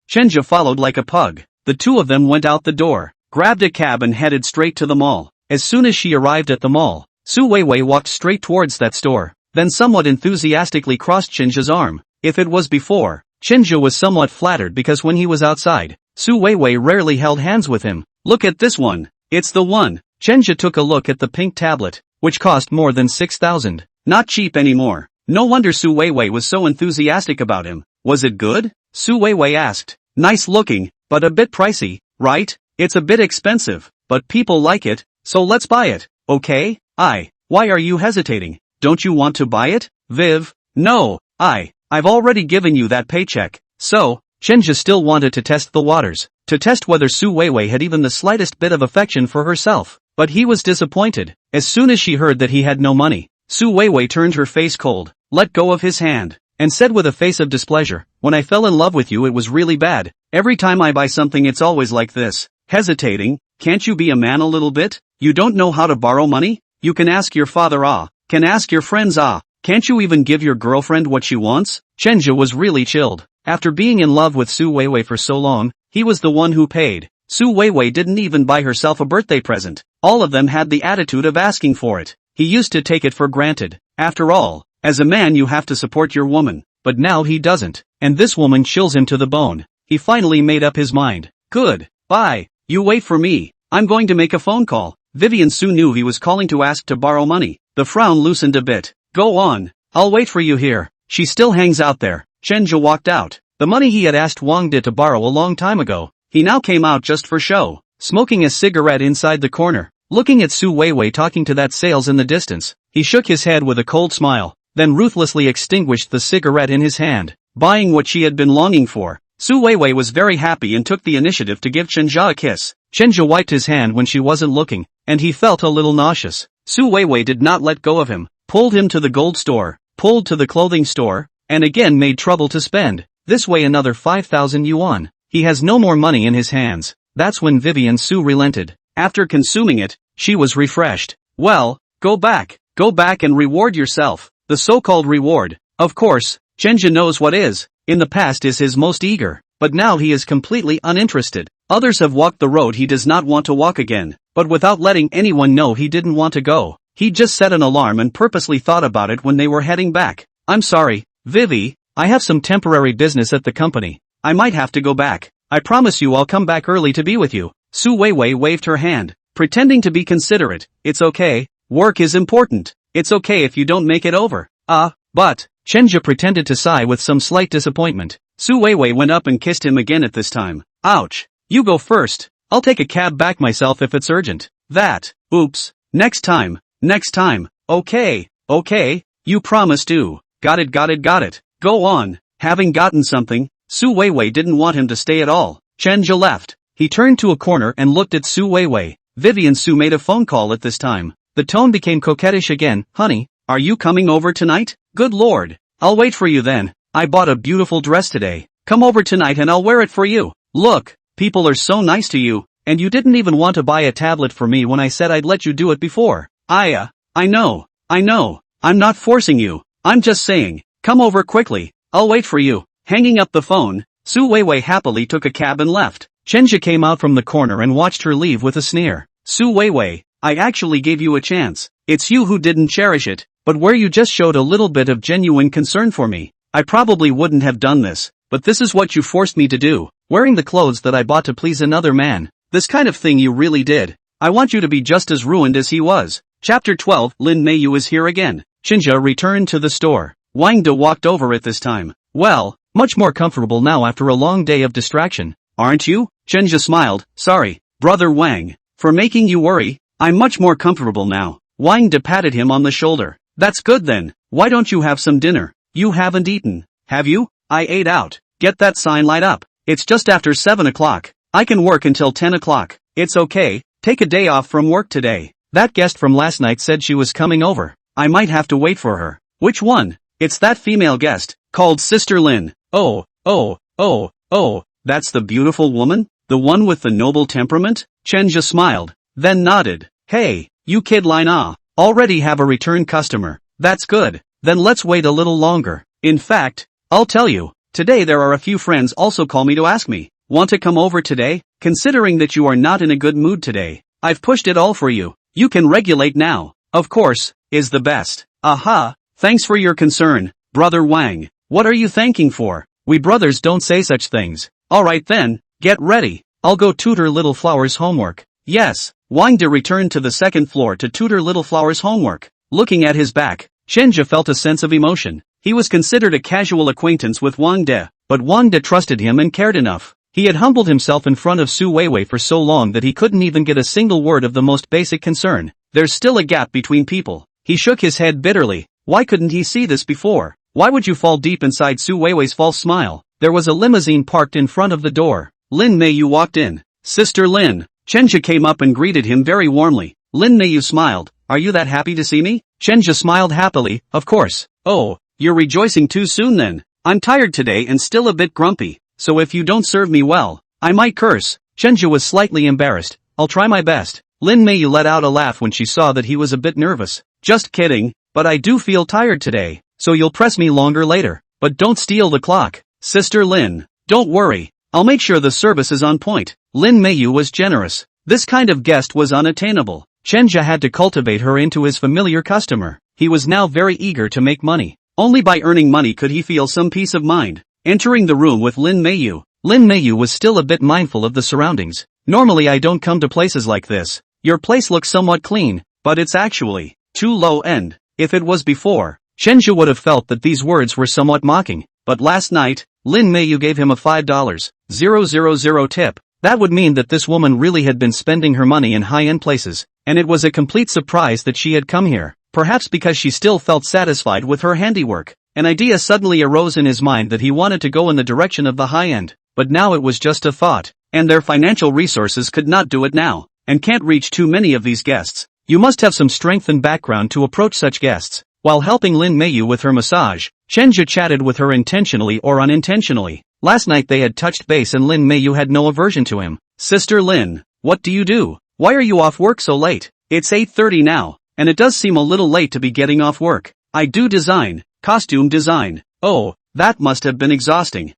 Chenja followed like a pug. The two of them went out the door, grabbed a cab and headed straight to the mall. As soon as she arrived at the mall, Su Weiwei walked straight towards that store, then somewhat enthusiastically crossed Chenja's arm. If it was before, Chenja was somewhat flattered because when he was outside, Su Weiwei rarely held hands with him. Look at this one. It's the one. Chenja took a look at the pink tablet, which cost more than 6,000. Not cheap anymore. No wonder Su Weiwei was so enthusiastic about him. Was it good? Su Weiwei asked. Nice looking, but a bit pricey, right? It's a bit expensive, but people like it, so let's buy it, okay? Why are you hesitating? Don't you want to buy it? Viv? No, I've already given you that paycheck. So, Chenja still wanted to test the waters, to test whether Su Weiwei had even the slightest bit of affection for herself. But he was disappointed. As soon as she heard that he had no money, Su Weiwei turned her face cold, let go of his hand, and said with a face of displeasure, when I fell in love with you it was really bad. Every time I buy something it's always like this. Hesitating, can't you be a man a little bit? You don't know how to borrow money? You can ask your father can ask your friends can't you even give your girlfriend what she wants? Chenja was really chilled. After being in love with Su Weiwei for so long, he was the one who paid. Su Weiwei didn't even buy herself a birthday present. All of them had the attitude of asking for it. He used to take it for granted. After all, as a man you have to support your woman. But now he doesn't. And this woman chills him to the bone. He finally made up his mind. Good. Bye. You wait for me. I'm going to make a phone call. Vivian Su knew he was calling to ask to borrow money. The frown loosened a bit. Go on. I'll wait for you here. She still hangs out there. Chenja walked out. The money he had asked Wang Di to borrow a long time ago. He now came out just for show, smoking a cigarette inside the corner, looking at Su Weiwei talking to that sales in the distance. He shook his head with a cold smile, then ruthlessly extinguished the cigarette in his hand, buying what she had been longing for. Su Weiwei was very happy and took the initiative to give Chenja a kiss. Chenja wiped his hand when she wasn't looking, and he felt a little nauseous. Su Weiwei did not let go of him, pulled him to the gold store, pulled to the clothing store, and again made trouble to spend. This way another 5,000 yuan. He has no more money in his hands. That's when Vivian Su relented. After consuming it, she was refreshed. Well, go back and reward yourself. The so-called reward, of course, Chenja knows what is, in the past is his most eager, but now he is completely uninterested. Others have walked the road he does not want to walk again, but without letting anyone know he didn't want to go. He just set an alarm and purposely thought about it when they were heading back. I'm sorry, Vivi, I have some temporary business at the company. I might have to go back. I promise you I'll come back early to be with you. Su Weiwei waved her hand, pretending to be considerate. It's okay, work is important. It's okay if you don't make it over. But, Chenja pretended to sigh with some slight disappointment. Su Weiwei went up and kissed him again at this time. Ouch. You go first. I'll take a cab back myself if it's urgent. Oops. Next time. Okay. You promised to. Got it. Go on. Having gotten something, Su Weiwei didn't want him to stay at all. Chenja left. He turned to a corner and looked at Su Weiwei. Vivian Su made a phone call at this time. The tone became coquettish again. Honey, are you coming over tonight? Good lord. I'll wait for you then. I bought a beautiful dress today. Come over tonight and I'll wear it for you. Look, people are so nice to you, and you didn't even want to buy a tablet for me when I said I'd let you do it before. I know. I'm not forcing you. I'm just saying, come over quickly. I'll wait for you. Hanging up the phone, Su Weiwei happily took a cab and left. Chenja came out from the corner and watched her leave with a sneer. Su Weiwei, I actually gave you a chance. It's you who didn't cherish it, but where you just showed a little bit of genuine concern for me. I probably wouldn't have done this, but this is what you forced me to do. Wearing the clothes that I bought to please another man. This kind of thing you really did. I want you to be just as ruined as he was. Chapter 12, Lin Meiyu is here again. Chenja returned to the store. Wang De walked over at this time. Well, much more comfortable now after a long day of distraction, aren't you? Chenja smiled. Sorry, brother Wang, for making you worry. I'm much more comfortable now. Wang De patted him on the shoulder. That's good then. Why don't you have some dinner? You haven't eaten, have you? I ate out. Get that sign light up. It's just after 7 o'clock. I can work until 10 o'clock. It's okay. Take a day off from work today. That guest from last night said she was coming over. I might have to wait for her. Which one? It's that female guest, called Sister Lin. Oh, that's the beautiful woman? The one with the noble temperament? Chenja smiled, then nodded. Hey, you kid Lina. Already have a return customer. That's good. Then let's wait a little longer. In fact, I'll tell you, today there are a few friends also call me to ask me, want to come over today? Considering that you are not in a good mood today, I've pushed it all for you. You can regulate now. Of course, is the best. Aha, thanks for your concern, Brother Wang. What are you thanking for? We brothers don't say such things. Alright then, get ready. I'll go tutor Little Flower's homework. Yes, Wang De returned to the second floor to tutor Little Flower's homework. Looking at his back, Chenja felt a sense of emotion. He was considered a casual acquaintance with Wang De, but Wang De trusted him and cared enough. He had humbled himself in front of Su Weiwei for so long that he couldn't even get a single word of the most basic concern. There's still a gap between people. He shook his head bitterly. Why couldn't he see this before? Why would you fall deep inside Su Weiwei's false smile? There was a limousine parked in front of the door. Lin Meiyu walked in. Sister Lin. Chenja came up and greeted him very warmly. Lin Meiyu smiled. Are you that happy to see me? Chenja smiled happily, of course. Oh, you're rejoicing too soon then. I'm tired today and still a bit grumpy, so if you don't serve me well, I might curse. Chenja was slightly embarrassed. I'll try my best. Lin Meiyu let out a laugh when she saw that he was a bit nervous. Just kidding, but I do feel tired today, so you'll press me longer later. But don't steal the clock. Sister Lin, don't worry. I'll make sure the service is on point. Lin Meiyu was generous. This kind of guest was unattainable. Chenja had to cultivate her into his familiar customer. He was now very eager to make money. Only by earning money could he feel some peace of mind. Entering the room with Lin Meiyu was still a bit mindful of the surroundings. Normally I don't come to places like this. Your place looks somewhat clean, but it's actually too low end. If it was before, Chenja would have felt that these words were somewhat mocking. But last night, Lin Meiyu gave him a $5,000 tip. That would mean that this woman really had been spending her money in high-end places, and it was a complete surprise that she had come here. Perhaps because she still felt satisfied with her handiwork. An idea suddenly arose in his mind that he wanted to go in the direction of the high-end, but now it was just a thought, and their financial resources could not do it now, and can't reach too many of these guests. You must have some strength and background to approach such guests. While helping Lin Meiyu with her massage, Chenja chatted with her intentionally or unintentionally. Last night they had touched base and Lin Meiyu had no aversion to him. Sister Lin, what do you do? Why are you off work so late? It's 8:30 now, and it does seem a little late to be getting off work. I do design, costume design. Oh, that must have been exhausting.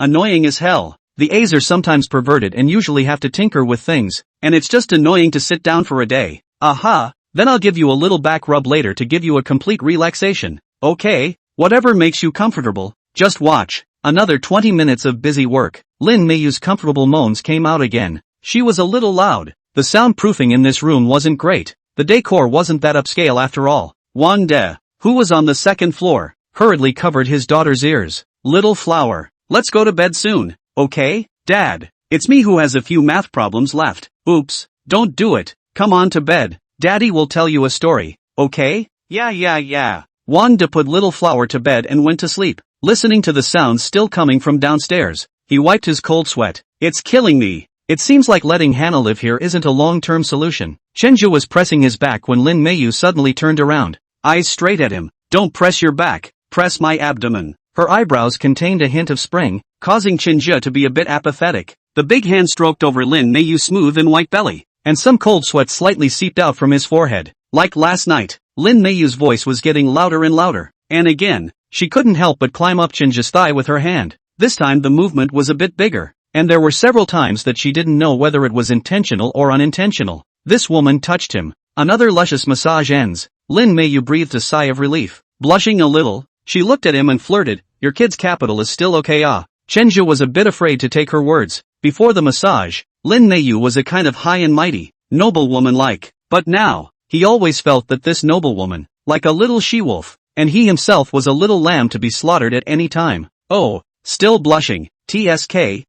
Annoying as hell. The A's are sometimes perverted and usually have to tinker with things, and it's just annoying to sit down for a day. Aha, then I'll give you a little back rub later to give you a complete relaxation. Okay, whatever makes you comfortable. Just watch. Another 20 minutes of busy work. Lin Meiyu's comfortable moans came out again. She was a little loud. The soundproofing in this room wasn't great. The decor wasn't that upscale after all. Wang De, who was on the second floor, hurriedly covered his daughter's ears. Little Flower, let's go to bed soon, okay? Dad, it's me who has a few math problems left. Oops, don't do it. Come on to bed. Daddy will tell you a story, okay? Yeah. Wang De put Little Flower to bed and went to sleep. Listening to the sounds still coming from downstairs, he wiped his cold sweat. It's killing me. It seems like letting Hannah live here isn't a long-term solution. Chenja was pressing his back when Lin Meiyu suddenly turned around. Eyes straight at him. Don't press your back, press my abdomen. Her eyebrows contained a hint of spring, causing Chenja to be a bit apathetic. The big hand stroked over Lin Meiyu's smooth and white belly, and some cold sweat slightly seeped out from his forehead. Like last night, Lin Meiyu's voice was getting louder and louder, and again, she couldn't help but climb up Chenja's thigh with her hand. This time the movement was a bit bigger, and there were several times that she didn't know whether it was intentional or unintentional. This woman touched him. Another luscious massage ends. Lin Meiyu breathed a sigh of relief. Blushing a little, she looked at him and flirted, your kid's capital is still okay Chenja was a bit afraid to take her words. Before the massage, Lin Meiyu was a kind of high and mighty, noble woman-like, but now, he always felt that this noble woman, like a little she-wolf, and he himself was a little lamb to be slaughtered at any time. Oh, still blushing, TSK,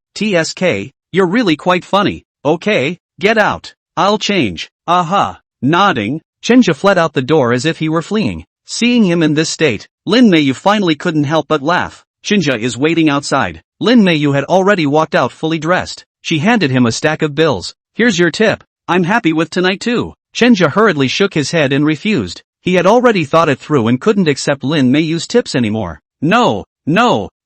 you're really quite funny, okay, get out, I'll change, aha, nodding, Chenja fled out the door as if he were fleeing. Seeing him in this state, Lin Meiyu finally couldn't help but laugh. Chenja is waiting outside. Lin Meiyu had already walked out fully dressed. She handed him a stack of bills. Here's your tip. I'm happy with tonight too. Chenja hurriedly shook his head and refused. He had already thought it through and couldn't accept Lin Meiyu's tips anymore. No,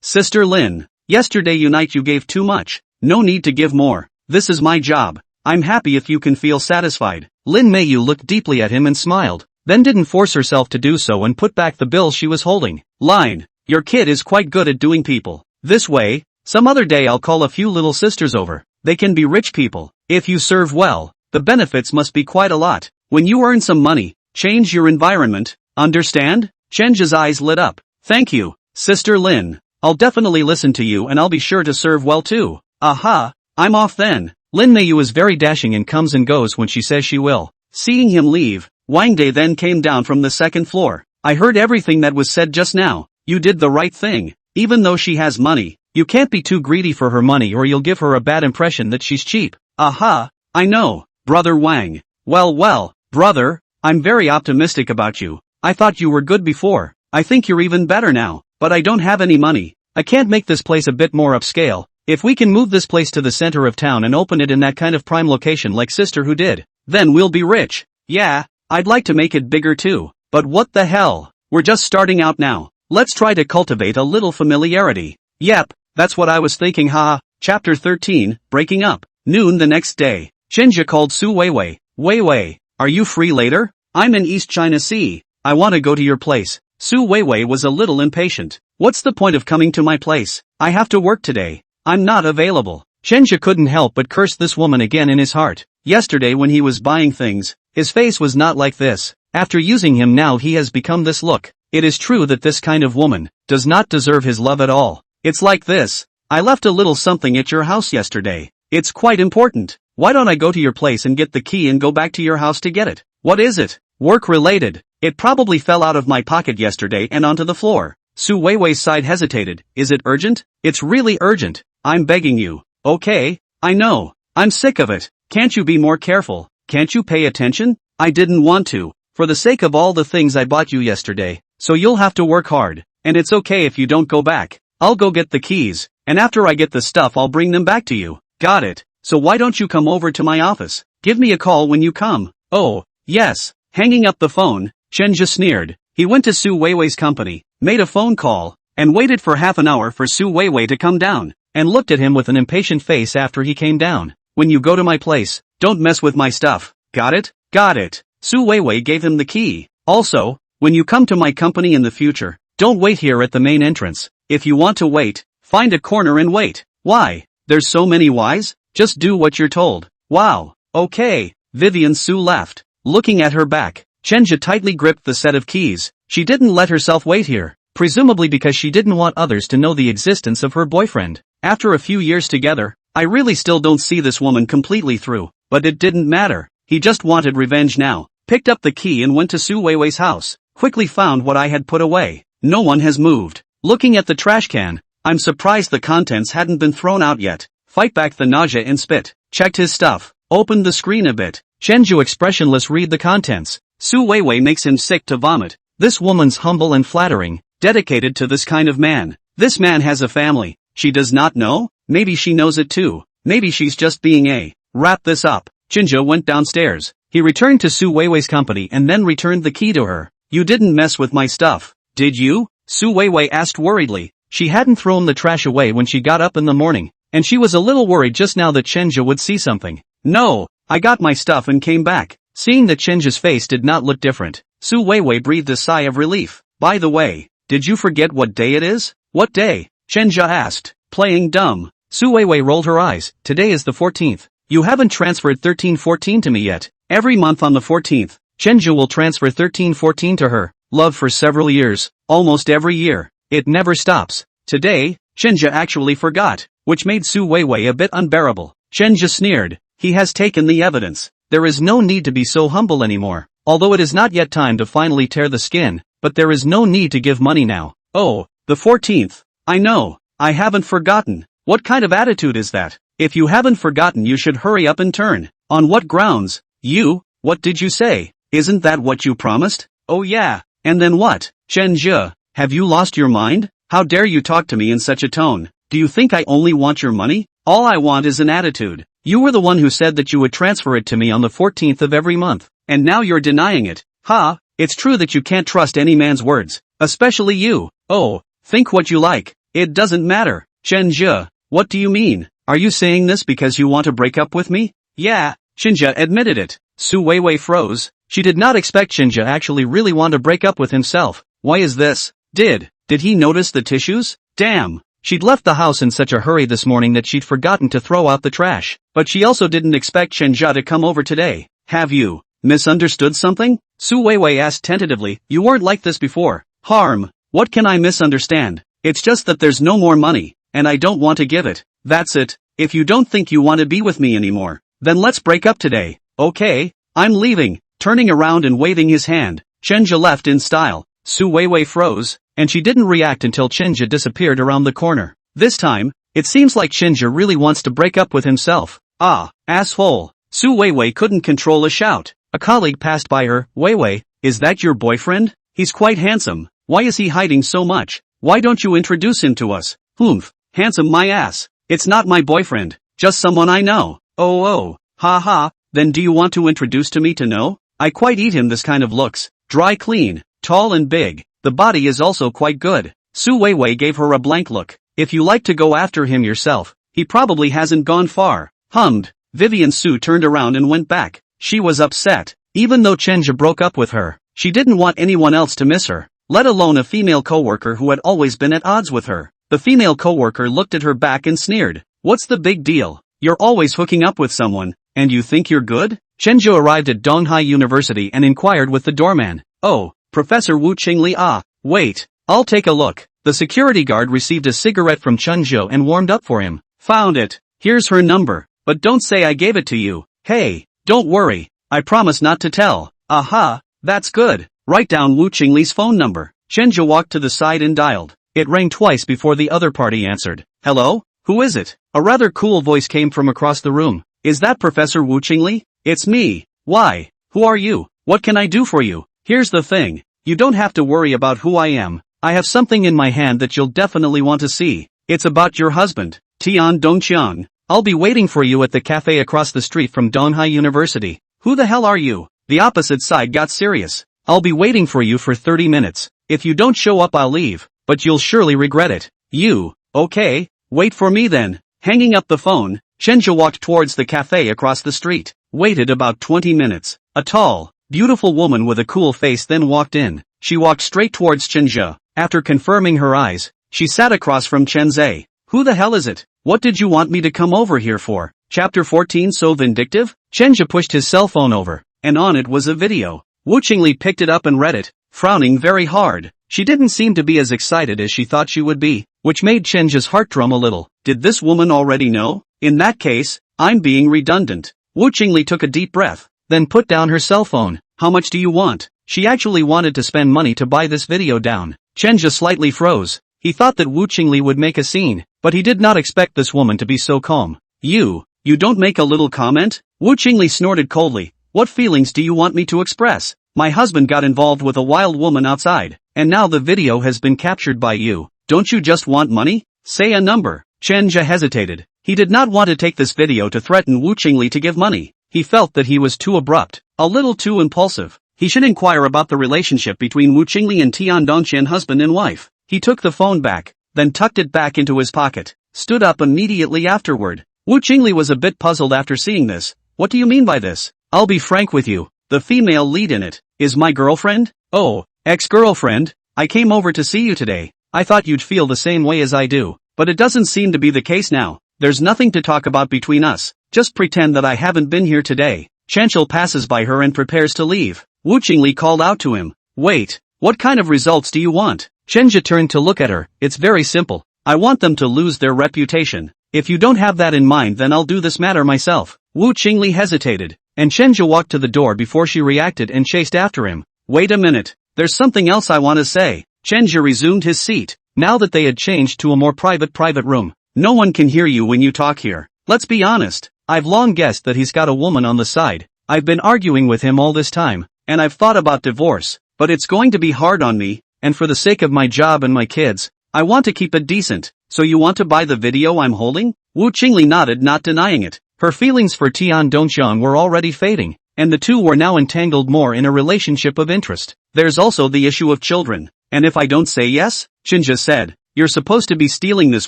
Sister Lin. Yesterday night you gave too much. No need to give more. This is my job. I'm happy if you can feel satisfied. Lin Meiyu looked deeply at him and smiled, then didn't force herself to do so and put back the bills she was holding. Line. Your kid is quite good at doing people this way. Some other day I'll call a few little sisters over. They can be rich people. If you serve well, the benefits must be quite a lot. When you earn some money, change your environment. Understand? Chenja's eyes lit up. Thank you, Sister Lin. I'll definitely listen to you and I'll be sure to serve well too. Aha, I'm off then. Lin Meiyu is very dashing and comes and goes when she says she will. Seeing him leave, Wang Day then came down from the second floor. I heard everything that was said just now. You did the right thing. Even though she has money, you can't be too greedy for her money or you'll give her a bad impression that she's cheap. Aha, I know, Brother Wang. Well, brother, I'm very optimistic about you. I thought you were good before. I think you're even better now, but I don't have any money. I can't make this place a bit more upscale. If we can move this place to the center of town and open it in that kind of prime location like Sister who did, then we'll be rich. Yeah, I'd like to make it bigger too. But what the hell? We're just starting out now. Let's try to cultivate a little familiarity. Yep, that's what I was thinking. Haha. Chapter 13, Breaking Up. Noon the next day. Chenja called Su Weiwei. Weiwei, are you free later? I'm in East China Sea. I want to go to your place. Su Weiwei was a little impatient. What's the point of coming to my place? I have to work today. I'm not available. Chenja couldn't help but curse this woman again in his heart. Yesterday when he was buying things, his face was not like this. After using him now he has become this look. It is true that this kind of woman does not deserve his love at all. It's like this. I left a little something at your house yesterday. It's quite important. Why don't I go to your place and get the key and go back to your house to get it? What is it? Work related. It probably fell out of my pocket yesterday and onto the floor. Su Weiwei's side hesitated. Is it urgent? It's really urgent. I'm begging you. Okay, I know. I'm sick of it. Can't you be more careful? Can't you pay attention? I didn't want to. For the sake of all the things I bought you yesterday. So you'll have to work hard. And it's okay if you don't go back. I'll go get the keys. And after I get the stuff I'll bring them back to you. Got it. So why don't you come over to my office? Give me a call when you come. Oh, yes. Hanging up the phone, Chenja sneered. He went to Su Weiwei's company, made a phone call, and waited for half an hour for Su Weiwei to come down, and looked at him with an impatient face after he came down. When you go to my place, don't mess with my stuff. Got it? Got it. Su Weiwei gave him the key. Also, when you come to my company in the future, don't wait here at the main entrance. If you want to wait, find a corner and wait. Why? There's so many whys? Just do what you're told. Wow. Okay. Vivian Su laughed. Looking at her back, Chenja tightly gripped the set of keys. She didn't let herself wait here, presumably because she didn't want others to know the existence of her boyfriend. After a few years together, I really still don't see this woman completely through, but it didn't matter. He just wanted revenge now. Picked up the key and went to Su Weiwei's house. Quickly found what I had put away. No one has moved. Looking at the trash can, I'm surprised the contents hadn't been thrown out yet. Fight back the nausea and spit. Checked his stuff. Opened the screen a bit. Chenju expressionless read the contents. Su Weiwei makes him sick to vomit. This woman's humble and flattering, dedicated to this kind of man. This man has a family. She does not know? Maybe she knows it too. Maybe she's just being a. Wrap this up. Chenju went downstairs. He returned to Su Weiwei's company and then returned the key to her. You didn't mess with my stuff, did you? Su Weiwei asked worriedly. She hadn't thrown the trash away when she got up in the morning, and she was a little worried just now that Chenju would see something. No, I got my stuff and came back. Seeing that Chenju's face did not look different, Su Weiwei breathed a sigh of relief. By the way, did you forget what day it is? What day? Chenju asked, playing dumb. Su Weiwei rolled her eyes. Today is the 14th. You haven't transferred 1314 to me yet. Every month on the 14th, Chenju will transfer 1314 to her. Love for several years, almost every year. It never stops. Today, Chenju actually forgot, which made Su Weiwei a bit unbearable. Chenju sneered. He has taken the evidence. There is no need to be so humble anymore. Although it is not yet time to finally tear the skin, but there is no need to give money now. Oh, the 14th. I know. I haven't forgotten. What kind of attitude is that? If you haven't forgotten, you should hurry up and turn. On what grounds? You, what did you say? Isn't that what you promised? Oh yeah, and then what? Chenja, have you lost your mind? How dare you talk to me in such a tone? Do you think I only want your money? All I want is an attitude. You were the one who said that you would transfer it to me on the 14th of every month, and now you're denying it. Ha, it's true that you can't trust any man's words, especially you. Oh, think what you like. It doesn't matter. Chenja, what do you mean? Are you saying this because you want to break up with me? Yeah, Chenja admitted it. Su Weiwei froze. She did not expect Chenja actually really want to break up with himself. Why is this? Did he notice the tissues? Damn. She'd left the house in such a hurry this morning that she'd forgotten to throw out the trash. But she also didn't expect Chenja to come over today. Have you misunderstood something? Su Weiwei asked tentatively. You weren't like this before. Harm. What can I misunderstand? It's just that there's no more money, and I don't want to give it. That's it. If you don't think you want to be with me anymore, then let's break up today. Okay, I'm leaving. Turning around and waving his hand, Chenja left in style. Su Weiwei froze, and she didn't react until Chenja disappeared around the corner. This time, it seems like Chenja really wants to break up with himself. Ah, asshole. Su Weiwei couldn't control a shout. A colleague passed by her. Weiwei, is that your boyfriend? He's quite handsome. Why is he hiding so much? Why don't you introduce him to us? Humph, handsome my ass. It's not my boyfriend, just someone I know. Oh, ha ha, then do you want to introduce to me to know? I quite eat him this kind of looks. Dry clean, tall and big, the body is also quite good. Su Weiwei gave her a blank look. If you like to go after him yourself, he probably hasn't gone far. Hummed. Vivian Su turned around and went back. She was upset. Even though Chenja broke up with her, she didn't want anyone else to miss her, let alone a female coworker who had always been at odds with her. The female coworker looked at her back and sneered. What's the big deal? You're always hooking up with someone, and you think you're good? Chenja arrived at Donghai University and inquired with the doorman. Oh, Professor Wu Qingli. Ah, wait, I'll take a look. The security guard received a cigarette from Chunzhou and warmed up for him. Found it. Here's her number, but don't say I gave it to you. Hey, don't worry, I promise not to tell. Aha, that's good. Write down Wu Qingli's phone number. Chenja walked to the side and dialed. It rang twice before the other party answered. Hello? Who is it? A rather cool voice came from across the room. Is that Professor Wu Qingli? It's me. Why? Who are you? What can I do for you? Here's the thing. You don't have to worry about who I am. I have something in my hand that you'll definitely want to see. It's about your husband, Tian Dongqiang. I'll be waiting for you at the cafe across the street from Donghai University. Who the hell are you? The opposite side got serious. I'll be waiting for you for 30 minutes. If you don't show up I'll leave, but you'll surely regret it. You, okay, wait for me then. Hanging up the phone, Chenja walked towards the cafe across the street, waited about 20 minutes. A tall, beautiful woman with a cool face then walked in. She walked straight towards Chenja. After confirming her eyes, she sat across from Chenzei. Who the hell is it? What did you want me to come over here for? Chapter 14. So vindictive? Chenja pushed his cell phone over, and on it was a video. Wu Qingli picked it up and read it, frowning very hard. She didn't seem to be as excited as she thought she would be, which made Chenja's heart drum a little. Did this woman already know? In that case, I'm being redundant. Wu Qingli took a deep breath, then put down her cell phone. How much do you want? She actually wanted to spend money to buy this video down. Chenja slightly froze. He thought that Wu Qingli would make a scene, but he did not expect this woman to be so calm. You don't make a little comment? Wu Qingli snorted coldly. What feelings do you want me to express? My husband got involved with a wild woman outside, and now the video has been captured by you. Don't you just want money? Say a number. Chenja hesitated. He did not want to take this video to threaten Wu Qingli to give money. He felt that he was too abrupt, a little too impulsive. He should inquire about the relationship between Wu Qingli and Tian Dongqian, husband and wife. He took the phone back, then tucked it back into his pocket, stood up immediately afterward. Wu Qingli was a bit puzzled after seeing this. What do you mean by this? I'll be frank with you. The female lead in it is my girlfriend? Oh, ex-girlfriend. I came over to see you today. I thought you'd feel the same way as I do, but it doesn't seem to be the case now. There's nothing to talk about between us. Just pretend that I haven't been here today. Chanchel passes by her and prepares to leave. Wu Qingli called out to him. Wait, what kind of results do you want? Chenja turned to look at her. It's very simple. I want them to lose their reputation. If you don't have that in mind, then I'll do this matter myself. Wu Qingli hesitated, and Chenja walked to the door before she reacted and chased after him. Wait a minute. There's something else I want to say. Chenja resumed his seat. Now that they had changed to a more private room. No one can hear you when you talk here. Let's be honest. I've long guessed that he's got a woman on the side. I've been arguing with him all this time. and I've thought about divorce, but it's going to be hard on me, and for the sake of my job and my kids, I want to keep it decent. So you want to buy the video I'm holding? Wu Qingli nodded, not denying it. Her feelings for Tian Dongxiang were already fading, and the two were now entangled more in a relationship of interest. There's also the issue of children. And if I don't say yes? Chinja said. You're supposed to be stealing this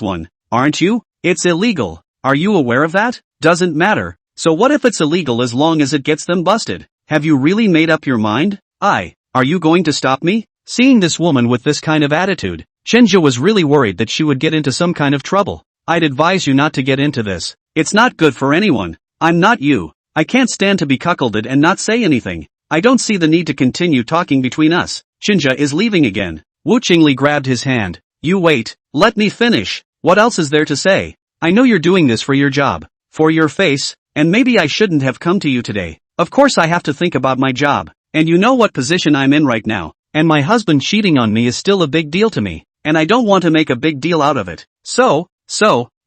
one, aren't you? It's illegal. Are you aware of that? Doesn't matter. So what if it's illegal as long as it gets them busted? Have you really made up your mind? Are you going to stop me? Seeing this woman with this kind of attitude, Chinja was really worried that she would get into some kind of trouble. I'd advise you not to get into this. It's not good for anyone. I'm not you. I can't stand to be cuckolded and not say anything. I don't see the need to continue talking between us. Chinja is leaving again. Wu Qingli grabbed his hand. You wait. Let me finish. What else is there to say? I know you're doing this for your job, for your face, and maybe I shouldn't have come to you today. Of course I have to think about my job, and you know what position I'm in right now, and my husband cheating on me is still a big deal to me, and I don't want to make a big deal out of it. So,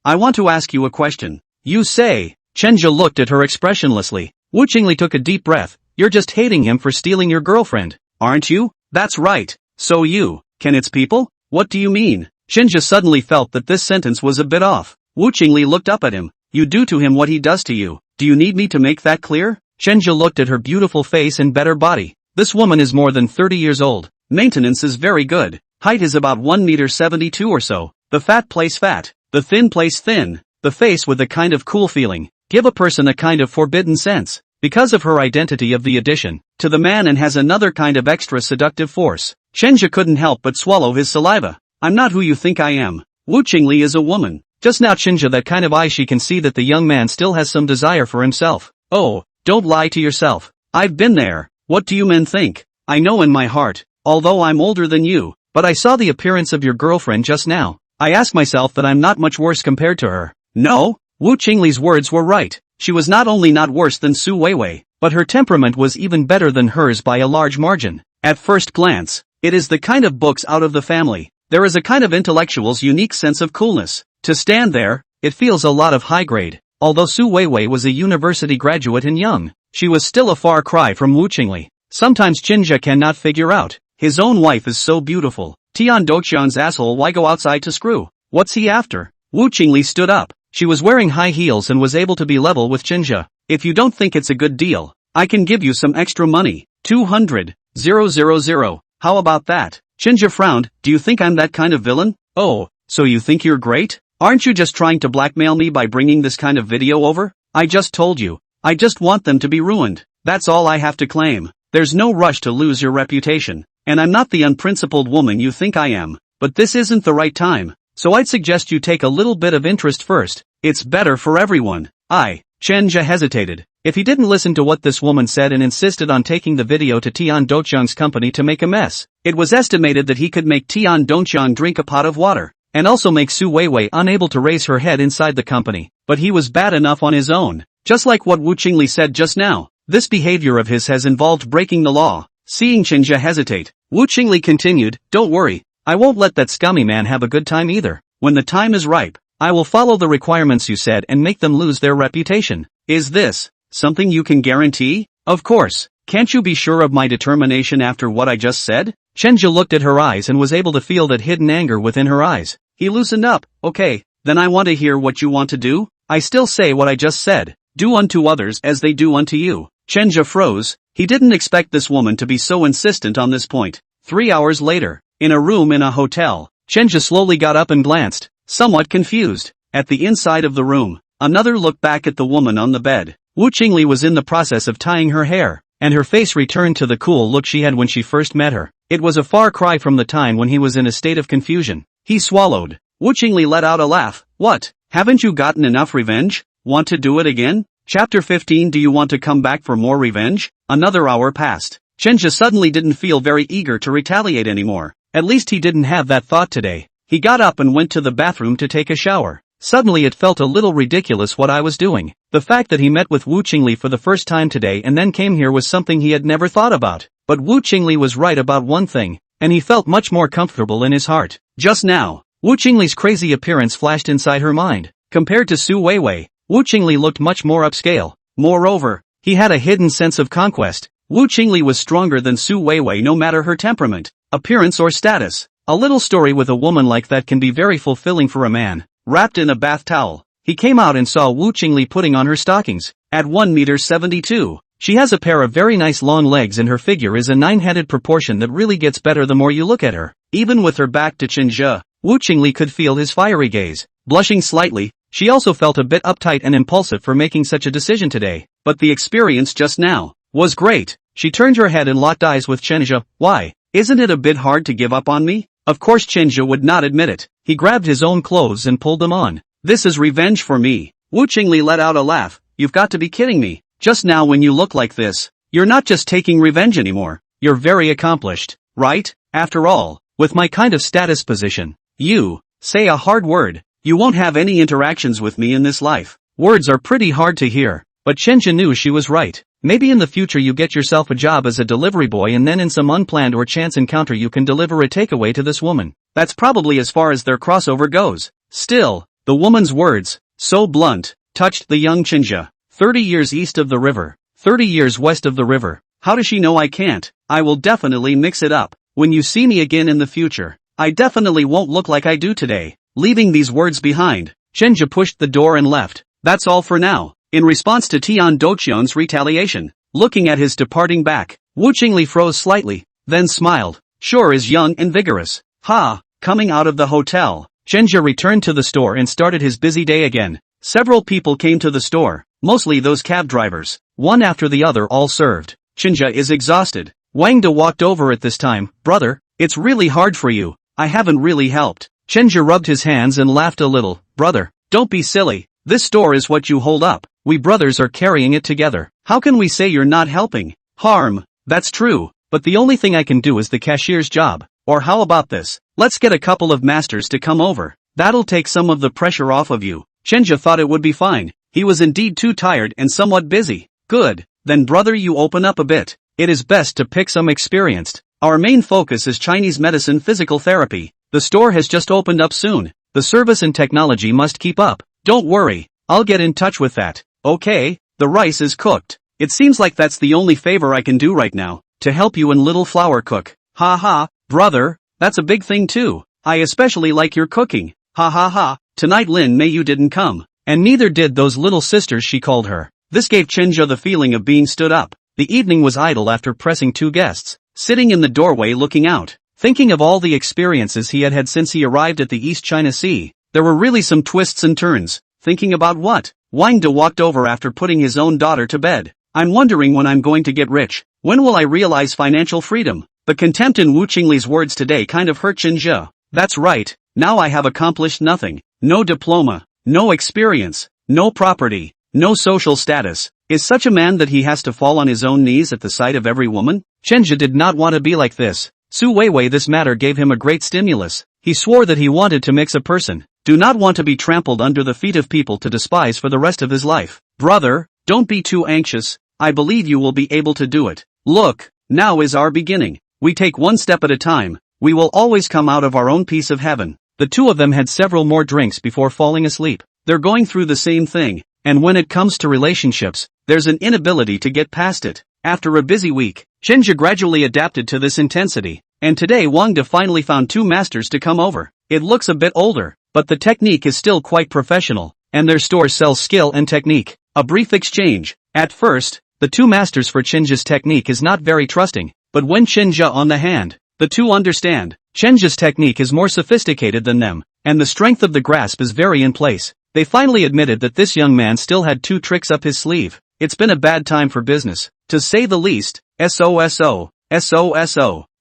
I want to ask you a question. You say. Chenja looked at her expressionlessly. Wu Qingli took a deep breath. You're just hating him for stealing your girlfriend, aren't you? That's right. So you, can it's people? What do you mean? Chenja suddenly felt that this sentence was a bit off. Wu Qingli looked up at him. You do to him what he does to you. Do you need me to make that clear? Chenja looked at her beautiful face and better body. This woman is more than 30 years old. Maintenance is very good. Height is about 1.72 m or so. The fat place fat. The thin place thin. The face with a kind of cool feeling. Give a person a kind of forbidden sense. Because of her identity of the addition to the man, and has another kind of extra seductive force. Chenja couldn't help but swallow his saliva. I'm not who you think I am. Wu Qingli is a woman. Just now Chinja that kind of eye, she can see that the young man still has some desire for himself. Oh, don't lie to yourself. I've been there. What do you men think? I know in my heart, although I'm older than you, but I saw the appearance of your girlfriend just now. I ask myself that I'm not much worse compared to her. No? Wu Qingli's words were right. She was not only not worse than Su Weiwei, but her temperament was even better than hers by a large margin. At first glance, it is the kind of books out of the family. There is a kind of intellectual's unique sense of coolness. To stand there, it feels a lot of high grade. Although Su Weiwei was a university graduate and young, she was still a far cry from Wu Qingli. Sometimes Chinja cannot figure out. His own wife is so beautiful. Tian Dongxiang's asshole, why go outside to screw? What's he after? Wu Qingli stood up. She was wearing high heels and was able to be level with Chinja. If you don't think it's a good deal, I can give you some extra money. 200,000. How about that? Chinja frowned. Do you think I'm that kind of villain? Oh, so you think you're great? Aren't you just trying to blackmail me by bringing this kind of video over? I just told you. I just want them to be ruined. That's all I have to claim. There's no rush to lose your reputation. And I'm not the unprincipled woman you think I am. But this isn't the right time. So I'd suggest you take a little bit of interest first. It's better for everyone. Chenja hesitated. If he didn't listen to what this woman said and insisted on taking the video to Tian Dongxiang's company to make a mess, it was estimated that he could make Tian Dongxiang drink a pot of water, and also make Su Weiwei unable to raise her head inside the company. But he was bad enough on his own. Just like what Wu Qingli said just now, this behavior of his has involved breaking the law. Seeing Chinja hesitate, Wu Qingli continued, don't worry, I won't let that scummy man have a good time either. When the time is ripe, I will follow the requirements you said and make them lose their reputation. Is this something you can guarantee? Of course. Can't you be sure of my determination after what I just said? Chenja looked at her eyes and was able to feel that hidden anger within her eyes. He loosened up. Okay, then I want to hear what you want to do. I still say what I just said. Do unto others as they do unto you. Chenja froze. He didn't expect this woman to be so insistent on this point. 3 hours later, in a room in a hotel, Chenja slowly got up and glanced, somewhat confused, at the inside of the room. Another look back at the woman on the bed. Wu Qingli was in the process of tying her hair, and her face returned to the cool look she had when she first met her. It was a far cry from the time when he was in a state of confusion. He swallowed. Wu Qingli let out a laugh. What? Haven't you gotten enough revenge? Want to do it again? Chapter 15. Do you want to come back for more revenge? Another hour passed. Chenja suddenly didn't feel very eager to retaliate anymore. At least he didn't have that thought today. He got up and went to the bathroom to take a shower. Suddenly it felt a little ridiculous what I was doing. The fact that he met with Wu Qingli for the first time today and then came here was something he had never thought about. But Wu Qingli was right about one thing, and he felt much more comfortable in his heart. Just now, Wu Qingli's crazy appearance flashed inside her mind. Compared to Su Weiwei, Wu Qingli looked much more upscale. Moreover, he had a hidden sense of conquest. Wu Qingli was stronger than Su Weiwei no matter her temperament, appearance or status. A little story with a woman like that can be very fulfilling for a man. Wrapped in a bath towel, he came out and saw Wu Qingli putting on her stockings. At 1 meter 72, she has a pair of very nice long legs and her figure is a 9-headed proportion that really gets better the more you look at her. Even with her back to Qingzhe, Wu Qingli could feel his fiery gaze. Blushing slightly, she also felt a bit uptight and impulsive for making such a decision today. But the experience just now was great. She turned her head and locked eyes with Qingzhe. Why? Isn't it a bit hard to give up on me? Of course Qingzhe would not admit it. He grabbed his own clothes and pulled them on. This is revenge for me. Wu Qingli let out a laugh. You've got to be kidding me. Just now when you look like this, you're not just taking revenge anymore. You're very accomplished, right? After all, with my kind of status position, you, say a hard word, you won't have any interactions with me in this life. Words are pretty hard to hear. But Qingzhe knew she was right. Maybe in the future you get yourself a job as a delivery boy and then in some unplanned or chance encounter you can deliver a takeaway to this woman. That's probably as far as their crossover goes. Still, the woman's words, so blunt, touched the young Qingzhe. 30 years east of the river, 30 years west of the river. How does she know I can't? I will definitely mix it up. When you see me again in the future, I definitely won't look like I do today. Leaving these words behind, Qingzhe pushed the door and left. That's all for now. In response to Tian Doqian's retaliation, looking at his departing back, Wu Qingli froze slightly, then smiled. Sure is young and vigorous. Ha! Coming out of the hotel, Qingzhe returned to the store and started his busy day again. Several people came to the store, mostly those cab drivers. One after the other all served. Qingzhe is exhausted. Wang De walked over at this time. Brother, it's really hard for you. I haven't really helped. Qingzhe rubbed his hands and laughed a little. Brother, don't be silly. This store is what you hold up. We brothers are carrying it together. How can we say you're not helping? Harm. That's true, but the only thing I can do is the cashier's job. Or how about this? Let's get a couple of masters to come over. That'll take some of the pressure off of you. Qingzhe thought it would be fine. He was indeed too tired and somewhat busy. Good. Then brother, you open up a bit. It is best to pick some experienced. Our main focus is Chinese medicine physical therapy. The store has just opened up soon. The service and technology must keep up. Don't worry. I'll get in touch with that. Okay, the rice is cooked. It seems like that's the only favor I can do right now, to help you and little flour cook. Ha ha, brother, that's a big thing too. I especially like your cooking. Ha ha ha, tonight Lin Mei you didn't come. And neither did those little sisters she called her. This gave Qingzhe the feeling of being stood up. The evening was idle after pressing 2 guests, sitting in the doorway looking out, thinking of all the experiences he had had since he arrived at the East China Sea. There were really some twists and turns. Thinking about what? Wang De walked over after putting his own daughter to bed. I'm wondering when I'm going to get rich. When will I realize financial freedom? The contempt in Wu Qingli's words today kind of hurt Qingzhe. That's right, now I have accomplished nothing. No diploma, no experience, no property, no social status. Is such a man that he has to fall on his own knees at the sight of every woman? Qingzhe did not want to be like this. Su Weiwei, this matter gave him a great stimulus. He swore that he wanted to mix a person. Do not want to be trampled under the feet of people to despise for the rest of his life. Brother, don't be too anxious. I believe you will be able to do it. Look, now is our beginning. We take one step at a time. We will always come out of our own piece of heaven. The two of them had several more drinks before falling asleep. They're going through the same thing. And when it comes to relationships, there's an inability to get past it. After a busy week, Qingzhe gradually adapted to this intensity. And today Wang De finally found 2 masters to come over. It looks a bit older, but the technique is still quite professional, and their store sells skill and technique. A brief exchange. At first, the 2 masters for Qingzhe's technique is not very trusting, but when Qingzhe on the hand, the 2 understand. Qingzhe's technique is more sophisticated than them, and the strength of the grasp is very in place. They finally admitted that this young man still had 2 tricks up his sleeve. It's been a bad time for business, to say the least. SOSO.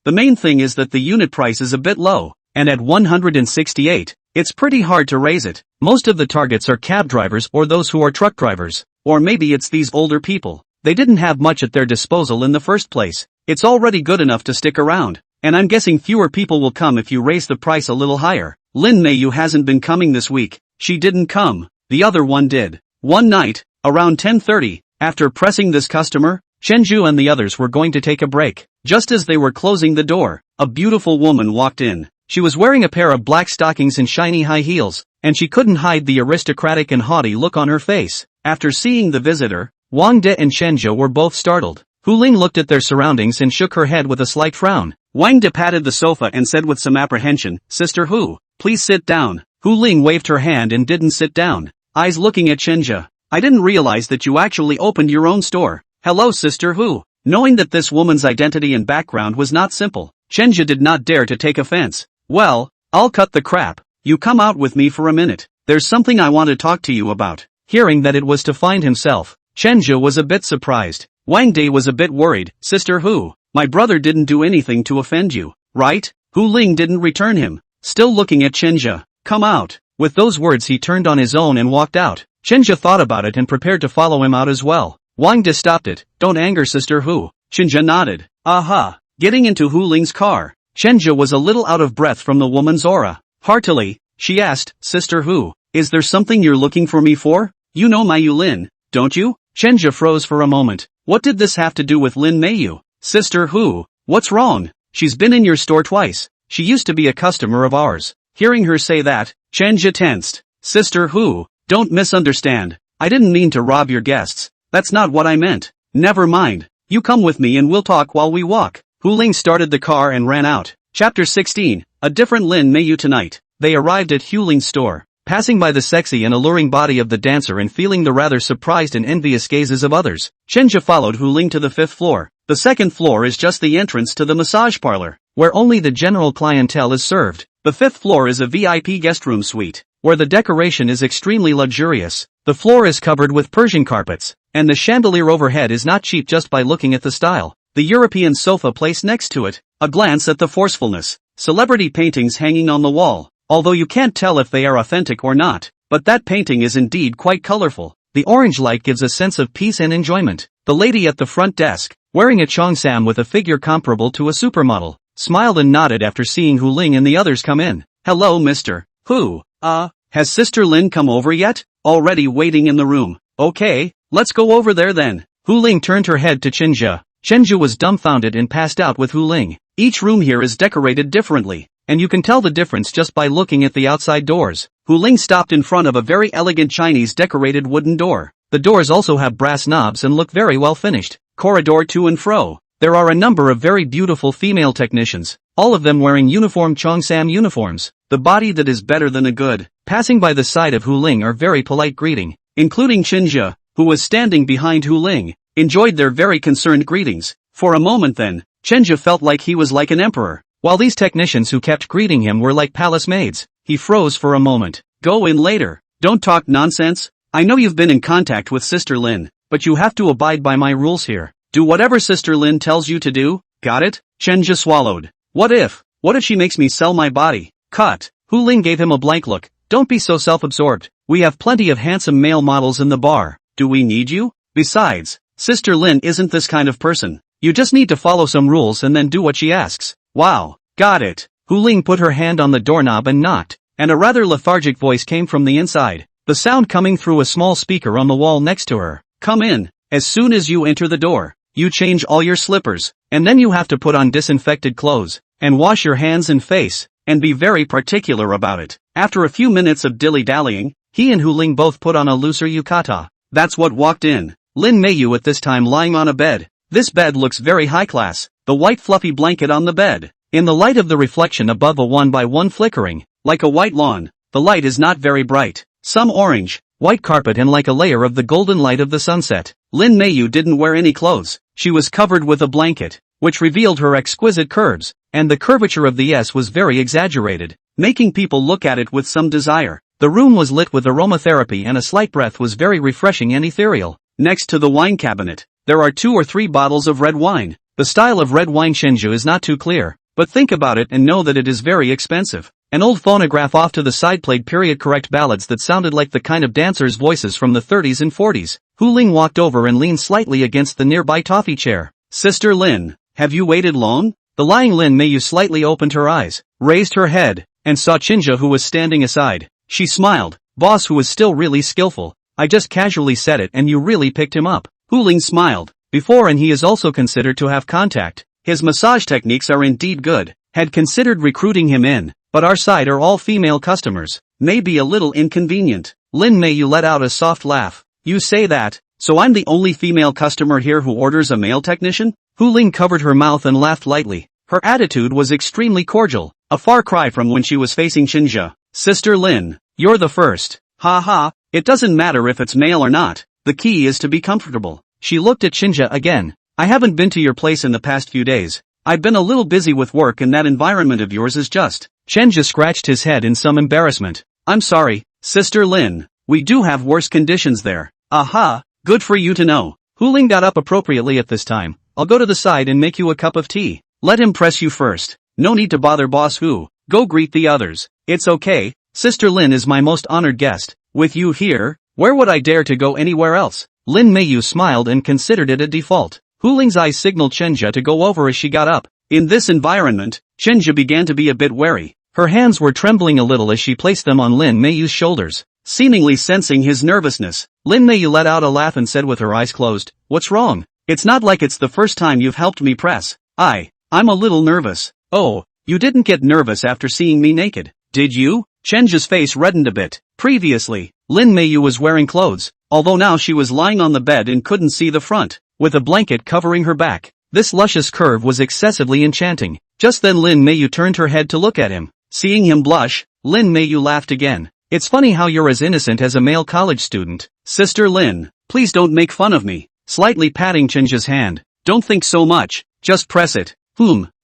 The main thing is that the unit price is a bit low, and at 168, it's pretty hard to raise it. Most of the targets are cab drivers or those who are truck drivers. Or maybe it's these older people. They didn't have much at their disposal in the first place. It's already good enough to stick around. And I'm guessing fewer people will come if you raise the price a little higher. Lin Meiyu hasn't been coming this week. She didn't come. The other one did. One night, around 10:30, after pressing this customer, Chenju and the others were going to take a break. Just as they were closing the door, a beautiful woman walked in. She was wearing a pair of black stockings and shiny high heels, and she couldn't hide the aristocratic and haughty look on her face. After seeing the visitor, Wang De and Chenju were both startled. Hu Ling looked at their surroundings and shook her head with a slight frown. Wang De patted the sofa and said with some apprehension, Sister Hu, please sit down. Hu Ling waved her hand and didn't sit down. Eyes looking at Chenja. I didn't realize that you actually opened your own store. Hello Sister Hu. Knowing that this woman's identity and background was not simple, Chenja did not dare to take offense. Well, I'll cut the crap. You come out with me for a minute. There's something I want to talk to you about. Hearing that it was to find himself, Chenja was a bit surprised. Wang De was a bit worried. Sister Hu, my brother didn't do anything to offend you, right? Hu Ling didn't return him. Still looking at Chenja. Come out. With those words he turned on his own and walked out. Chenja thought about it and prepared to follow him out as well. Wang De stopped it. Don't anger Sister Hu. Chenja nodded. Aha. Getting into Hu Ling's car. Chenja was a little out of breath from the woman's aura. Heartily, she asked, Sister Hu, is there something you're looking for me for? You know Mayu Lin, don't you? Chenja froze for a moment. What did this have to do with Lin Mayu? Sister Hu, what's wrong? She's been in your store twice. She used to be a customer of ours. Hearing her say that, Chenja tensed. Sister Hu, don't misunderstand. I didn't mean to rob your guests. That's not what I meant. Never mind. You come with me and we'll talk while we walk. Hu Ling started the car and ran out. Chapter 16, A Different Lin Mayu Tonight. They arrived at Hu Ling's store. Passing by the sexy and alluring body of the dancer and feeling the rather surprised and envious gazes of others, Chenja followed Hu Ling to the 5th floor. The 2nd floor is just the entrance to the massage parlor, where only the general clientele is served. The 5th floor is a VIP guest room suite, where the decoration is extremely luxurious. The floor is covered with Persian carpets, and the chandelier overhead is not cheap just by looking at the style. The European sofa placed next to it, a glance at the forcefulness. Celebrity paintings hanging on the wall. Although you can't tell if they are authentic or not, but that painting is indeed quite colorful. The orange light gives a sense of peace and enjoyment. The lady at the front desk, wearing a cheongsam with a figure comparable to a supermodel, smiled and nodded after seeing Hu Ling and the others come in. Hello Mr. Hu, has Sister Lin come over yet? Already waiting in the room. Okay, let's go over there then. Hu Ling turned her head to Chenja. Chenja was dumbfounded and passed out with Hu Ling. Each room here is decorated differently, and you can tell the difference just by looking at the outside doors. Hu Ling stopped in front of a very elegant Chinese decorated wooden door. The doors also have brass knobs and look very well finished. Corridor to and fro. There are a number of very beautiful female technicians, all of them wearing uniform cheongsam uniforms. The body that is better than a good. Passing by the side of Hu Ling are very polite greeting, including Chenja, who was standing behind Hu Ling, enjoyed their very concerned greetings. For a moment then, Chenja felt like he was like an emperor, while these technicians who kept greeting him were like palace maids. He froze for a moment. Go in later. Don't talk nonsense. I know you've been in contact with Sister Lin, but you have to abide by my rules here. Do whatever Sister Lin tells you to do, got it? Chenja swallowed. What if she makes me sell my body? Cut. Hu Ling gave him a blank look. Don't be so self-absorbed. We have plenty of handsome male models in the bar. Do we need you? Besides, Sister Lin isn't this kind of person. You just need to follow some rules and then do what she asks. Wow, got it. Hu Ling put her hand on the doorknob and knocked, and a rather lethargic voice came from the inside, the sound coming through a small speaker on the wall next to her. Come in. As soon as you enter the door, you change all your slippers, and then you have to put on disinfected clothes, and wash your hands and face, and be very particular about it. After a few minutes of dilly-dallying, he and Hu Ling both put on a looser yukata. That's what walked in. Lin Mayu at this time lying on a bed. This bed looks very high class, the white fluffy blanket on the bed. In the light of the reflection above a 1x1 flickering, like a white lawn, the light is not very bright. Some orange, white carpet and like a layer of the golden light of the sunset. Lin Mayu didn't wear any clothes. She was covered with a blanket, which revealed her exquisite curves, and the curvature of the S was very exaggerated, making people look at it with some desire. The room was lit with aromatherapy and a slight breath was very refreshing and ethereal. Next to the wine cabinet, there are 2 or 3 bottles of red wine. The style of red wine Chenja is not too clear, but think about it and know that it is very expensive. An old phonograph off to the side played period-correct ballads that sounded like the kind of dancers' voices from the 30s and 40s. Hu Ling walked over and leaned slightly against the nearby toffee chair. Sister Lin, have you waited long? The lying Lin Mayu slightly opened her eyes, raised her head, and saw Chenja who was standing aside. She smiled. Boss who was still really skillful. I just casually said it and you really picked him up. Hu Ling smiled. Before and he is also considered to have contact. His massage techniques are indeed good. Had considered recruiting him in, but our side are all female customers. May be a little inconvenient. Lin Mayu let out a soft laugh. You say that, So I'm the only female customer here who orders a male technician? Hu Ling covered her mouth and laughed lightly. Her attitude was extremely cordial, a far cry from when she was facing Chinja. Sister Lin, you're the first. Ha ha, it doesn't matter if it's male or not. The key is to be comfortable. She looked at Chinja again. I haven't been to your place in the past few days. I've been a little busy with work and that environment of yours is just. Chinja scratched his head in some embarrassment. I'm sorry, Sister Lin. We do have worse conditions there. Aha, good for you to know. Hu Ling got up appropriately at this time. I'll go to the side and make you a cup of tea. Let him press you first. No need to bother Boss Hu. Go greet the others. It's okay. Sister Lin is my most honored guest. With you here, where would I dare to go anywhere else? Lin Meiyu smiled and considered it a default. Hu Ling's eyes signaled Chenja to go over as she got up. In this environment, Chenja began to be a bit wary. Her hands were trembling a little as she placed them on Lin Meiyu's shoulders. Seemingly sensing his nervousness, Lin Meiyu let out a laugh and said with her eyes closed, "What's wrong? It's not like it's the first time you've helped me press. I'm a little nervous." "Oh, you didn't get nervous after seeing me naked, did you?" Chenja's face reddened a bit. Previously, Lin Meiyu was wearing clothes, although now she was lying on the bed and couldn't see the front, with a blanket covering her back. This luscious curve was excessively enchanting. Just then Lin Meiyu turned her head to look at him. Seeing him blush, Lin Meiyu laughed again. "It's funny how you're as innocent as a male college student. Sister Lin, please don't make fun of me." Slightly patting Chenja's hand. "Don't think so much, just press it."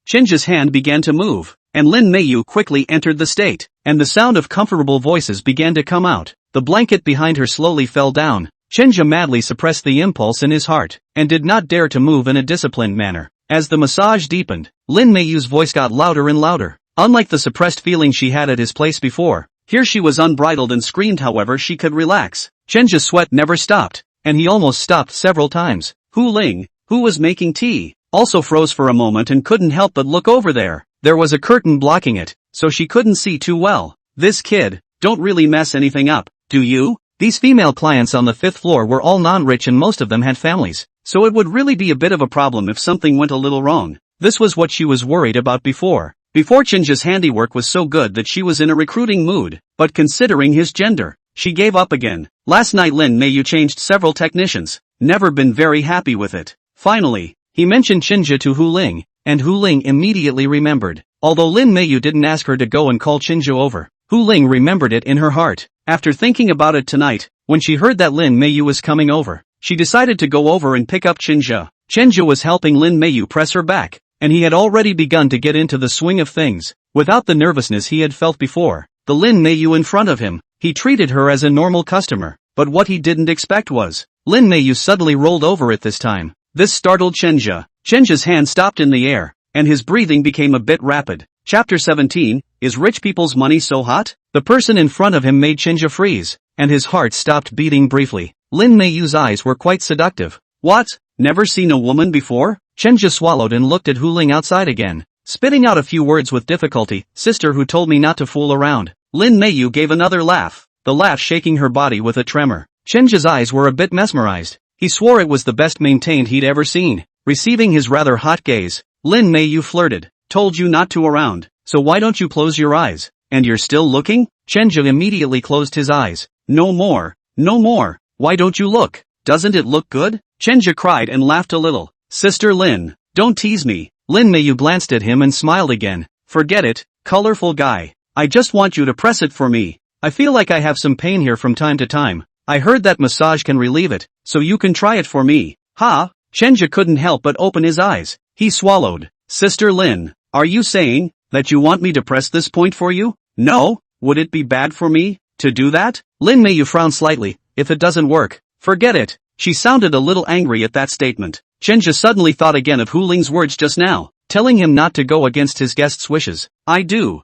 Chenja's hand began to move, and Lin Meiyu quickly entered the state, and the sound of comfortable voices began to come out. The blanket behind her slowly fell down. Chenja madly suppressed the impulse in his heart, and did not dare to move in a disciplined manner. As the massage deepened, Lin Meiyu's voice got louder and louder. Unlike the suppressed feeling she had at his place before, here she was unbridled and screamed however she could relax. Chenja's sweat never stopped, and he almost stopped several times. Hu Ling, who was making tea, also froze for a moment and couldn't help but look over there. There was a curtain blocking it, so she couldn't see too well. This kid, don't really mess anything up, do you? These female clients on the 5th floor were all non-rich and most of them had families, so it would really be a bit of a problem if something went a little wrong. This was what she was worried about before. Before Chinja's handiwork was so good that she was in a recruiting mood, but considering his gender, she gave up again. Last night Lin Meiyu changed several technicians, never been very happy with it. Finally, he mentioned Chinja to Hu Ling, and Hu Ling immediately remembered. Although Lin Meiyu didn't ask her to go and call Chinja over, Hu Ling remembered it in her heart. After thinking about it tonight, when she heard that Lin Meiyu was coming over, she decided to go over and pick up Chinja. Chinja was helping Lin Meiyu press her back, and he had already begun to get into the swing of things, without the nervousness he had felt before. The Lin Meiyu in front of him, he treated her as a normal customer, but what he didn't expect was, Lin Meiyu suddenly rolled over at this time. This startled Chenja. Chenja's hand stopped in the air, and his breathing became a bit rapid. Chapter 17, Is Rich People's Money So Hot? The person in front of him made Chenja freeze, and his heart stopped beating briefly. Lin Meiyu's eyes were quite seductive. What? Never seen a woman before? Chenja swallowed and looked at Hu Ling outside again, spitting out a few words with difficulty. Sister who told me not to fool around. Lin Meiyu gave another laugh, the laugh shaking her body with a tremor. Chenja's eyes were a bit mesmerized. He swore it was the best maintained he'd ever seen. Receiving his rather hot gaze, Lin Meiyu flirted. Told you not to around, so why don't you close your eyes? And you're still looking? Chenja immediately closed his eyes. No more, no more. Why don't you look? Doesn't it look good? Chenja cried and laughed a little. Sister Lin, don't tease me. Lin Meiyu glanced at him and smiled again. Forget it, colorful guy. I just want you to press it for me. I feel like I have some pain here from time to time. I heard that massage can relieve it, so you can try it for me. Ha! Chenja couldn't help but open his eyes. He swallowed. Sister Lin, are you saying that you want me to press this point for you? No? Would it be bad for me to do that? Lin Meiyu frowned slightly. If it doesn't work, forget it. She sounded a little angry at that statement. Chenja suddenly thought again of Hu Ling's words just now, telling him not to go against his guest's wishes. I do,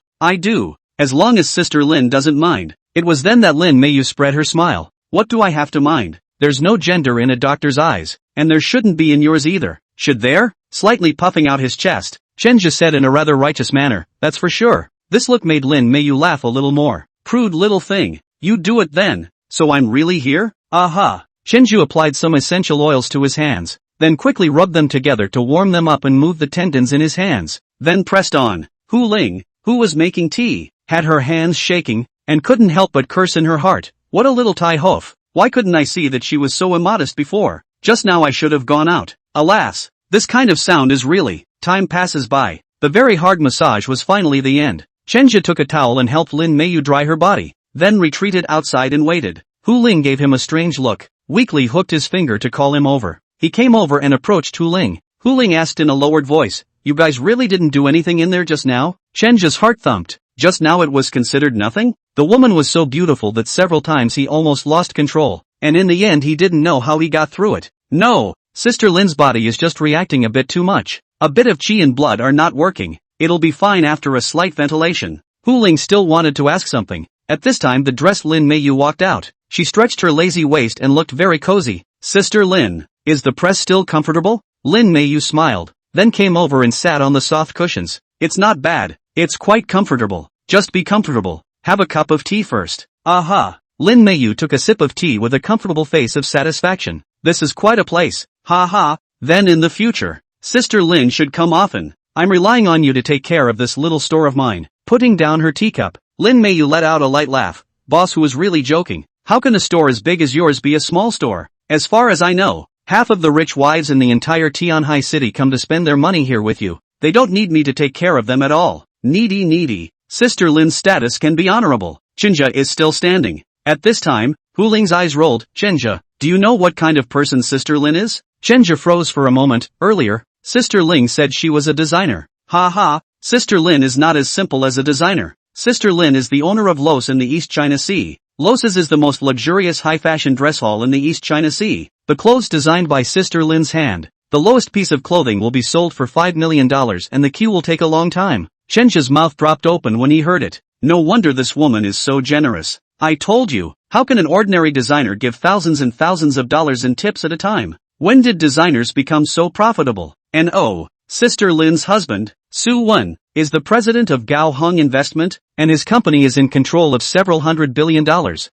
as long as Sister Lin doesn't mind. It was then that Lin Meiyu spread her smile. What do I have to mind? There's no gender in a doctor's eyes, and there shouldn't be in yours either. Should there? Slightly puffing out his chest, Chenja said in a rather righteous manner, that's for sure. This look made Lin Meiyu laugh a little more. Prude little thing. You do it then. So I'm really here? Aha. Chenju applied some essential oils to his hands, then quickly rubbed them together to warm them up and move the tendons in his hands, then pressed on. Hu Ling, who was making tea, had her hands shaking, and couldn't help but curse in her heart. What a little Tai Hof. Why couldn't I see that she was so immodest before? Just now I should have gone out. Alas, this kind of sound is really. Time passes by. The very hard massage was finally the end. Chenja took a towel and helped Lin Meiyu dry her body, then retreated outside and waited. Hu Ling gave him a strange look, weakly hooked his finger to call him over. He came over and approached Hu Ling. Hu Ling asked in a lowered voice, "You guys really didn't do anything in there just now?" Chenja's heart thumped. Just now it was considered nothing? The woman was so beautiful that several times he almost lost control, and in the end he didn't know how he got through it. No, Sister Lin's body is just reacting a bit too much. A bit of qi and blood are not working. It'll be fine after a slight ventilation. Hu Ling still wanted to ask something. At this time the dressed Lin Meiyu walked out. She stretched her lazy waist and looked very cozy. "Sister Lin, is the press still comfortable?" Lin Meiyu smiled, then came over and sat on the soft cushions. "It's not bad. It's quite comfortable. Just be comfortable. Have a cup of tea first." "Aha." Lin Meiyu took a sip of tea with a comfortable face of satisfaction. "This is quite a place. Ha ha. Then in the future, Sister Lin should come often. I'm relying on you to take care of this little store of mine." Putting down her teacup, Lin Meiyu let out a light laugh. Boss who was really joking. How can a store as big as yours be a small store? As far as I know, half of the rich wives in the entire Tianhai city come to spend their money here with you. They don't need me to take care of them at all. Needy. Sister Lin's status can be honorable. Chenja is still standing. At this time, Hu Ling's eyes rolled. "Chenja, do you know what kind of person Sister Lin is?" Chenja froze for a moment. Earlier, Sister Ling said she was a designer. Ha ha, Sister Lin is not as simple as a designer. Sister Lin is the owner of Los in the East China Sea. Los's is the most luxurious high-fashion dress hall in the East China Sea. The clothes designed by Sister Lin's hand. The lowest piece of clothing will be sold for $5 million and the queue will take a long time. Chenja's mouth dropped open when he heard it. No wonder this woman is so generous. I told you, how can an ordinary designer give thousands and thousands of dollars in tips at a time? When did designers become so profitable? And oh, Sister Lin's husband, Su Wen, is the president of Gao Hung Investment, and his company is in control of several $100 billion.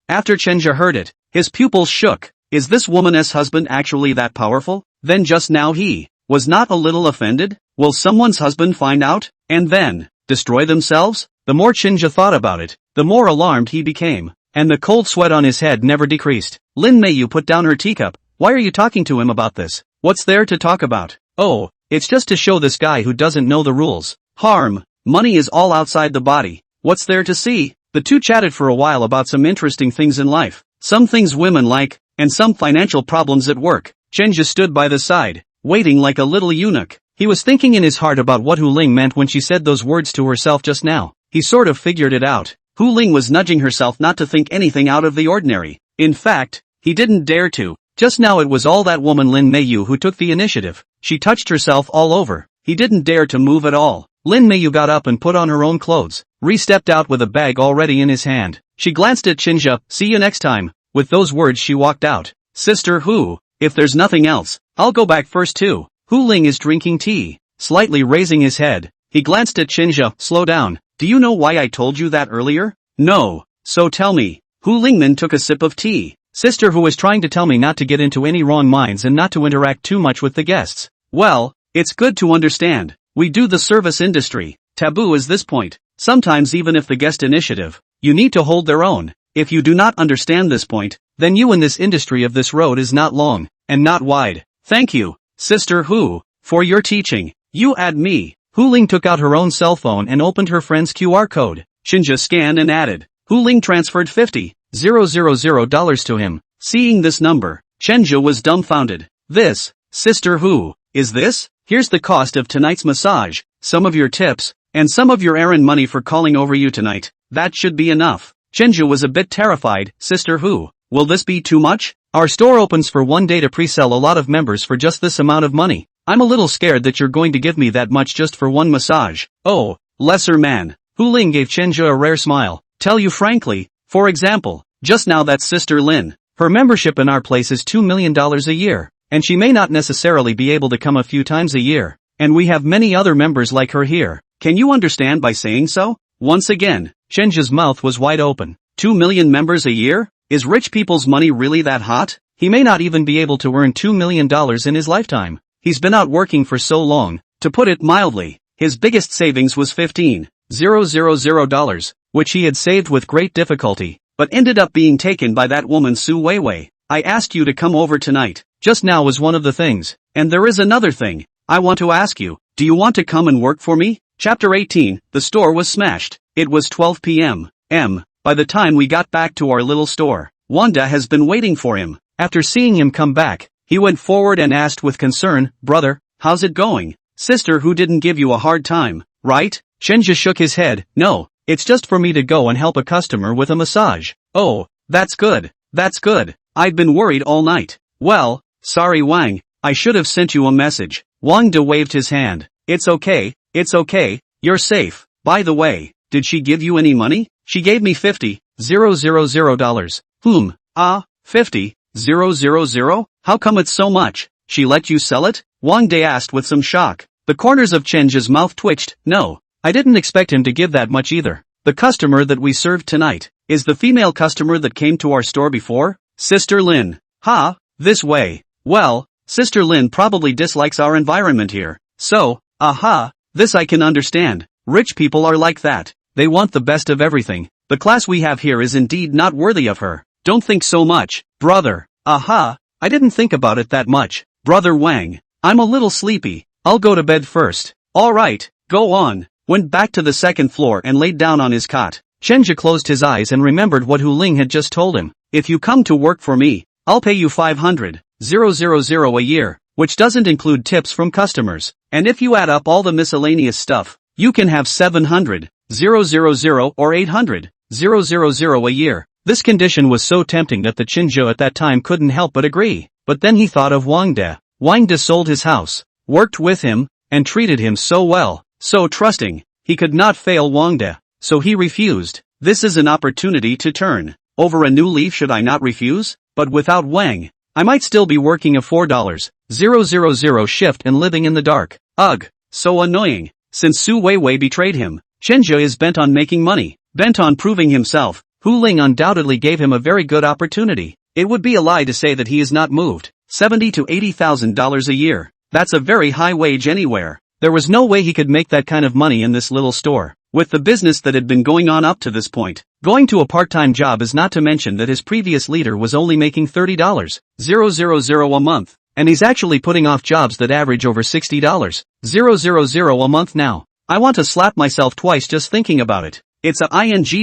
After Chenja heard it, his pupils shook. Is this woman's husband actually that powerful? Then just now he was not a little offended? Will someone's husband find out, and then destroy themselves? The more Chenja thought about it, the more alarmed he became, and the cold sweat on his head never decreased. Lin Meiyu put down her teacup. Why are you talking to him about this? What's there to talk about? Oh, it's just to show this guy who doesn't know the rules. Harm, money is all outside the body. What's there to see? The two chatted for a while about some interesting things in life. Some things women like, and some financial problems at work. Chenja stood by the side, waiting like a little eunuch. He was thinking in his heart about what Hu Ling meant when she said those words to herself just now. He sort of figured it out. Hu Ling was nudging herself not to think anything out of the ordinary. In fact, he didn't dare to. Just now it was all that woman Lin Meiyu who took the initiative. She touched herself all over. He didn't dare to move at all. Lin Meiyu got up and put on her own clothes. Ri stepped out with a bag already in his hand. She glanced at Chenja. See you next time. With those words she walked out. Sister Hu, if there's nothing else, I'll go back first too. Hu Ling is drinking tea. Slightly raising his head, he glanced at Chenja. Slow down. Do you know why I told you that earlier? No. So tell me. Hu Lingman took a sip of tea. Sister Hu was trying to tell me not to get into any wrong minds and not to interact too much with the guests. Well, it's good to understand. We do the service industry. Taboo is this point. Sometimes even if the guest initiative, you need to hold their own. If you do not understand this point, then you in this industry of this road is not long, and not wide. Thank you, Sister Hu, for your teaching. You add me. Hu Ling took out her own cell phone and opened her friend's QR code. Chenja scanned and added. Hu Ling transferred $50,000 to him. Seeing this number, Chenja was dumbfounded. This, Sister Hu, is this? Here's the cost of tonight's massage, some of your tips, and some of your errand money for calling over you tonight. That should be enough. Chenja was a bit terrified. Sister Hu, will this be too much? Our store opens for one day to pre-sell a lot of members for just this amount of money. I'm a little scared that you're going to give me that much just for one massage. Oh, lesser man. Hu Ling gave Chenja a rare smile. Tell you frankly, for example, just now that's Sister Lin. Her membership in our place is $2 million a year, and she may not necessarily be able to come a few times a year, and we have many other members like her here. Can you understand by saying so? Once again, Chenja's mouth was wide open. 2 million members a year? Is rich people's money really that hot? He may not even be able to earn $2 million in his lifetime. He's been out working for so long. To put it mildly, his biggest savings was $15,000, which he had saved with great difficulty. but ended up being taken by that woman Su Weiwei. I asked you to come over tonight. Just now was one of the things. And there is another thing. I want to ask you, do you want to come and work for me? Chapter 18, the store was smashed. It was 12 p.m. By the time we got back to our little store, Wanda has been waiting for him. After seeing him come back, he went forward and asked with concern, "Brother, how's it going? Sister who didn't give you a hard time, right?" Chenja shook his head. "No, it's just for me to go and help a customer with a massage." "Oh, that's good. That's good. I'd been worried all night." "Well, sorry Wang, I should have sent you a message." Wang De waved his hand. It's okay, you're safe. By the way, did she give you any money?" "She gave me $50,000. $50,000? How come it's so much? She let you sell it?" Wang De asked with some shock. The corners of Chenja's mouth twitched. "No, I didn't expect him to give that much either. The customer that we served tonight is the female customer that came to our store before? Sister Lin." "Ha, this way. Well, Sister Lin probably dislikes our environment here. So, this I can understand. Rich people are like that. They want the best of everything. The class we have here is indeed not worthy of her." "Don't think so much, brother." I didn't think about it that much. Brother Wang, I'm a little sleepy. I'll go to bed first." "Alright, go on." Went back to the second floor and laid down on his cot. Chenja closed his eyes and remembered what Hu Ling had just told him. "If you come to work for me, I'll pay you 500,000 a year, which doesn't include tips from customers. And if you add up all the miscellaneous stuff, you can have 700,000 or 800,000 a year." This condition was so tempting that the Chinjo at that time couldn't help but agree. But then he thought of Wang De. Wang De sold his house, worked with him, and treated him so well, so trusting. He could not fail Wang De, so he refused. This is an opportunity to turn over a new leaf. Should I not refuse? But without Wang, I might still be working a $4,000 shift and living in the dark. Ugh, so annoying. Since Su Weiwei betrayed him, Chenja is bent on making money, bent on proving himself. Hu Ling undoubtedly gave him a very good opportunity. It would be a lie to say that he is not moved. $70,000 to $80,000 a year. That's a very high wage anywhere. There was no way he could make that kind of money in this little store. With the business that had been going on up to this point, going to a part-time job is not to mention that his previous leader was only making $30,000 a month. And he's actually putting off jobs that average over $60,000 a month now. I want to slap myself twice just thinking about it. It's a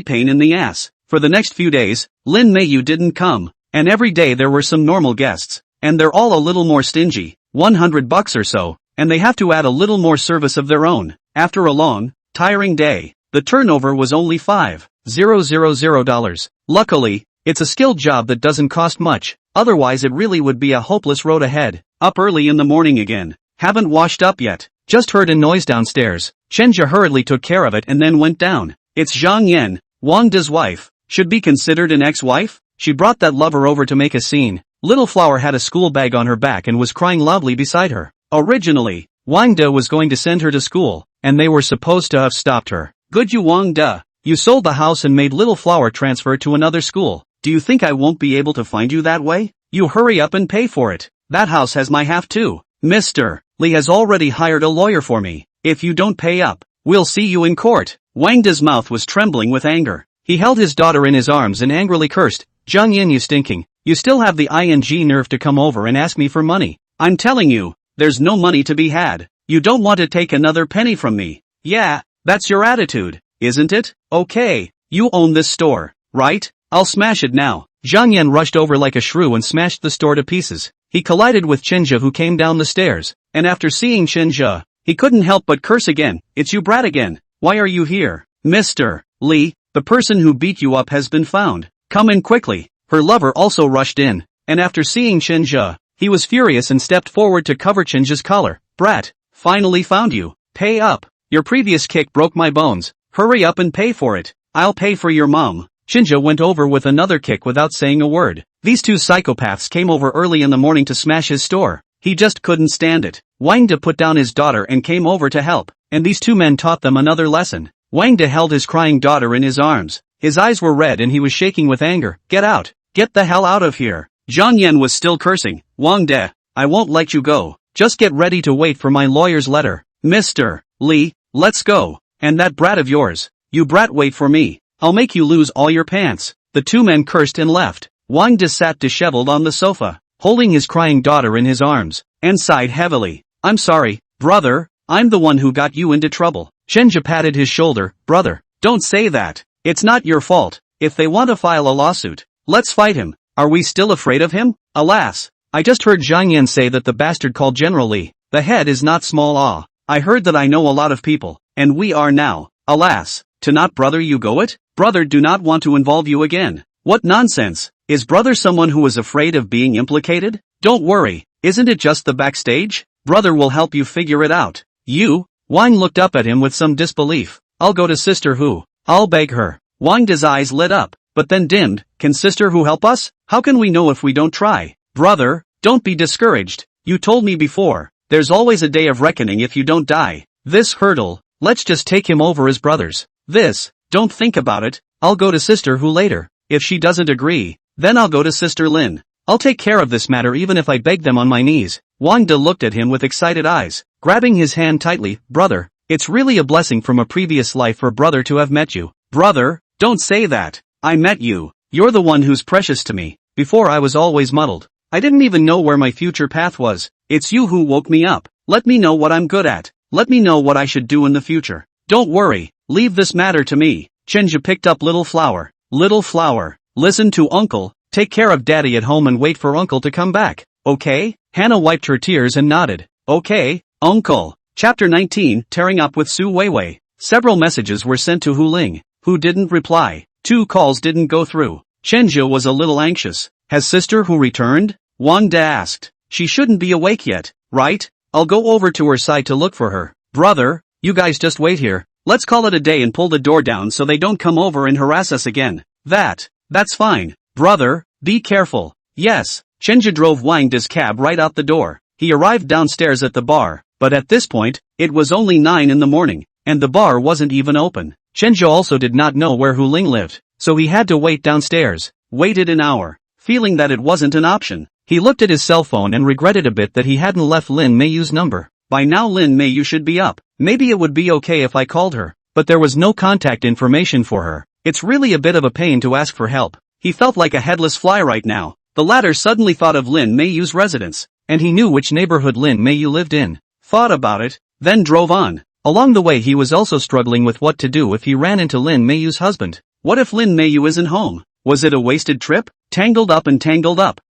pain in the ass. For the next few days, Lin Meiyu didn't come, and every day there were some normal guests, and they're all a little more stingy, $100 or so, and they have to add a little more service of their own. After a long, tiring day, the turnover was only $5,000. Luckily, it's a skilled job that doesn't cost much, otherwise it really would be a hopeless road ahead. Up early in the morning again. Haven't washed up yet. Just heard a noise downstairs. Chenja hurriedly took care of it and then went down. It's Zhang Yan, Wang De's wife. Should be considered an ex-wife? She brought that lover over to make a scene. Little Flower had a school bag on her back and was crying loudly beside her. Originally, Wang De was going to send her to school, and they were supposed to have stopped her. Good you Wang De. You sold the house and made Little Flower transfer to another school. Do you think I won't be able to find you that way? You hurry up and pay for it. That house has my half too. Mr. Lee has already hired a lawyer for me. If you don't pay up, we'll see you in court. Wang De's mouth was trembling with anger. He held his daughter in his arms and angrily cursed. Zhang Yin, you stinking. You still have the ing nerve to come over and ask me for money. I'm telling you, there's no money to be had. You don't want to take another penny from me. Yeah, that's your attitude, isn't it? Okay, you own this store, right? I'll smash it now. Zhang Yan rushed over like a shrew and smashed the store to pieces. He collided with Chenja who came down the stairs, and after seeing Chenja, he couldn't help but curse again. It's you brat again. Why are you here? Mr. Lee, the person who beat you up has been found. Come in quickly. Her lover also rushed in, and after seeing Chenja, he was furious and stepped forward to cover Chenja's collar. Brat, finally found you. Pay up. Your previous kick broke my bones. Hurry up and pay for it. I'll pay for your mom. Chenja went over with another kick without saying a word. These two psychopaths came over early in the morning to smash his store. He just couldn't stand it. Wang De put down his daughter and came over to help, and these two men taught them another lesson. Wang De held his crying daughter in his arms. His eyes were red and he was shaking with anger. Get out. Get the hell out of here. Zhang Yan was still cursing. Wang De, I won't let you go. Just get ready to wait for my lawyer's letter. Mr. Lee, let's go. And that brat of yours. You brat, wait for me. I'll make you lose all your pants. The two men cursed and left. Wang De sat disheveled on the sofa, holding his crying daughter in his arms, and sighed heavily. I'm sorry, brother, I'm the one who got you into trouble. Chenja patted his shoulder. Brother, don't say that. It's not your fault. If they want to file a lawsuit, let's fight him. Are we still afraid of him? Alas, I just heard Zhang Yan say that the bastard called General Li, the head is not small. I heard that. I know a lot of people, and we are now, alas, to not brother you go it? Brother do not want to involve you again. What nonsense. Is brother someone who is afraid of being implicated? Don't worry, isn't it just the backstage? Brother will help you figure it out. You? Wang looked up at him with some disbelief. I'll go to Sister Hu. I'll beg her. Wang De's eyes lit up, but then dimmed. Can Sister Hu help us? How can we know if we don't try? Brother, don't be discouraged. You told me before, there's always a day of reckoning if you don't die. This hurdle, let's just take him over as brothers. This, don't think about it, I'll go to Sister Hu later. If she doesn't agree, then I'll go to Sister Lin. I'll take care of this matter even if I beg them on my knees. Wang De looked at him with excited eyes, grabbing his hand tightly. Brother, it's really a blessing from a previous life for brother to have met you. Brother, don't say that. I met you. You're the one who's precious to me. Before I was always muddled. I didn't even know where my future path was. It's you who woke me up. Let me know what I'm good at. Let me know what I should do in the future. Don't worry, leave this matter to me. Chenja picked up Little Flower. Little Flower, listen to Uncle, take care of Daddy at home and wait for Uncle to come back, okay? Hannah wiped her tears and nodded. Okay, Uncle. Chapter 19, Tearing Up with Su Weiwei. Several messages were sent to Hu Ling, who didn't reply. 2 calls didn't go through. Chenja was a little anxious. Has Sister Hu returned? Wang De asked. She shouldn't be awake yet, right? I'll go over to her side to look for her. Brother, you guys just wait here. Let's call it a day and pull the door down so they don't come over and harass us again. That's fine. Brother, be careful. Yes. Chenja drove Wang De's cab right out the door. He arrived downstairs at the bar, but at this point, it was only 9 in the morning, and the bar wasn't even open. Chenja also did not know where Hu Ling lived, so he had to wait downstairs. Waited an hour, feeling that it wasn't an option. He looked at his cell phone and regretted a bit that he hadn't left Lin Meiyu's number. By now Lin Meiyu should be up. Maybe it would be okay if I called her, but there was no contact information for her. It's really a bit of a pain to ask for help. He felt like a headless fly right now. The latter suddenly thought of Lin Meiyu's residence, and he knew which neighborhood Lin Meiyu lived in. Thought about it, then drove on. Along the way he was also struggling with what to do if he ran into Lin Meiyu's husband. What if Lin Meiyu isn't home? Was it a wasted trip? Tangled up,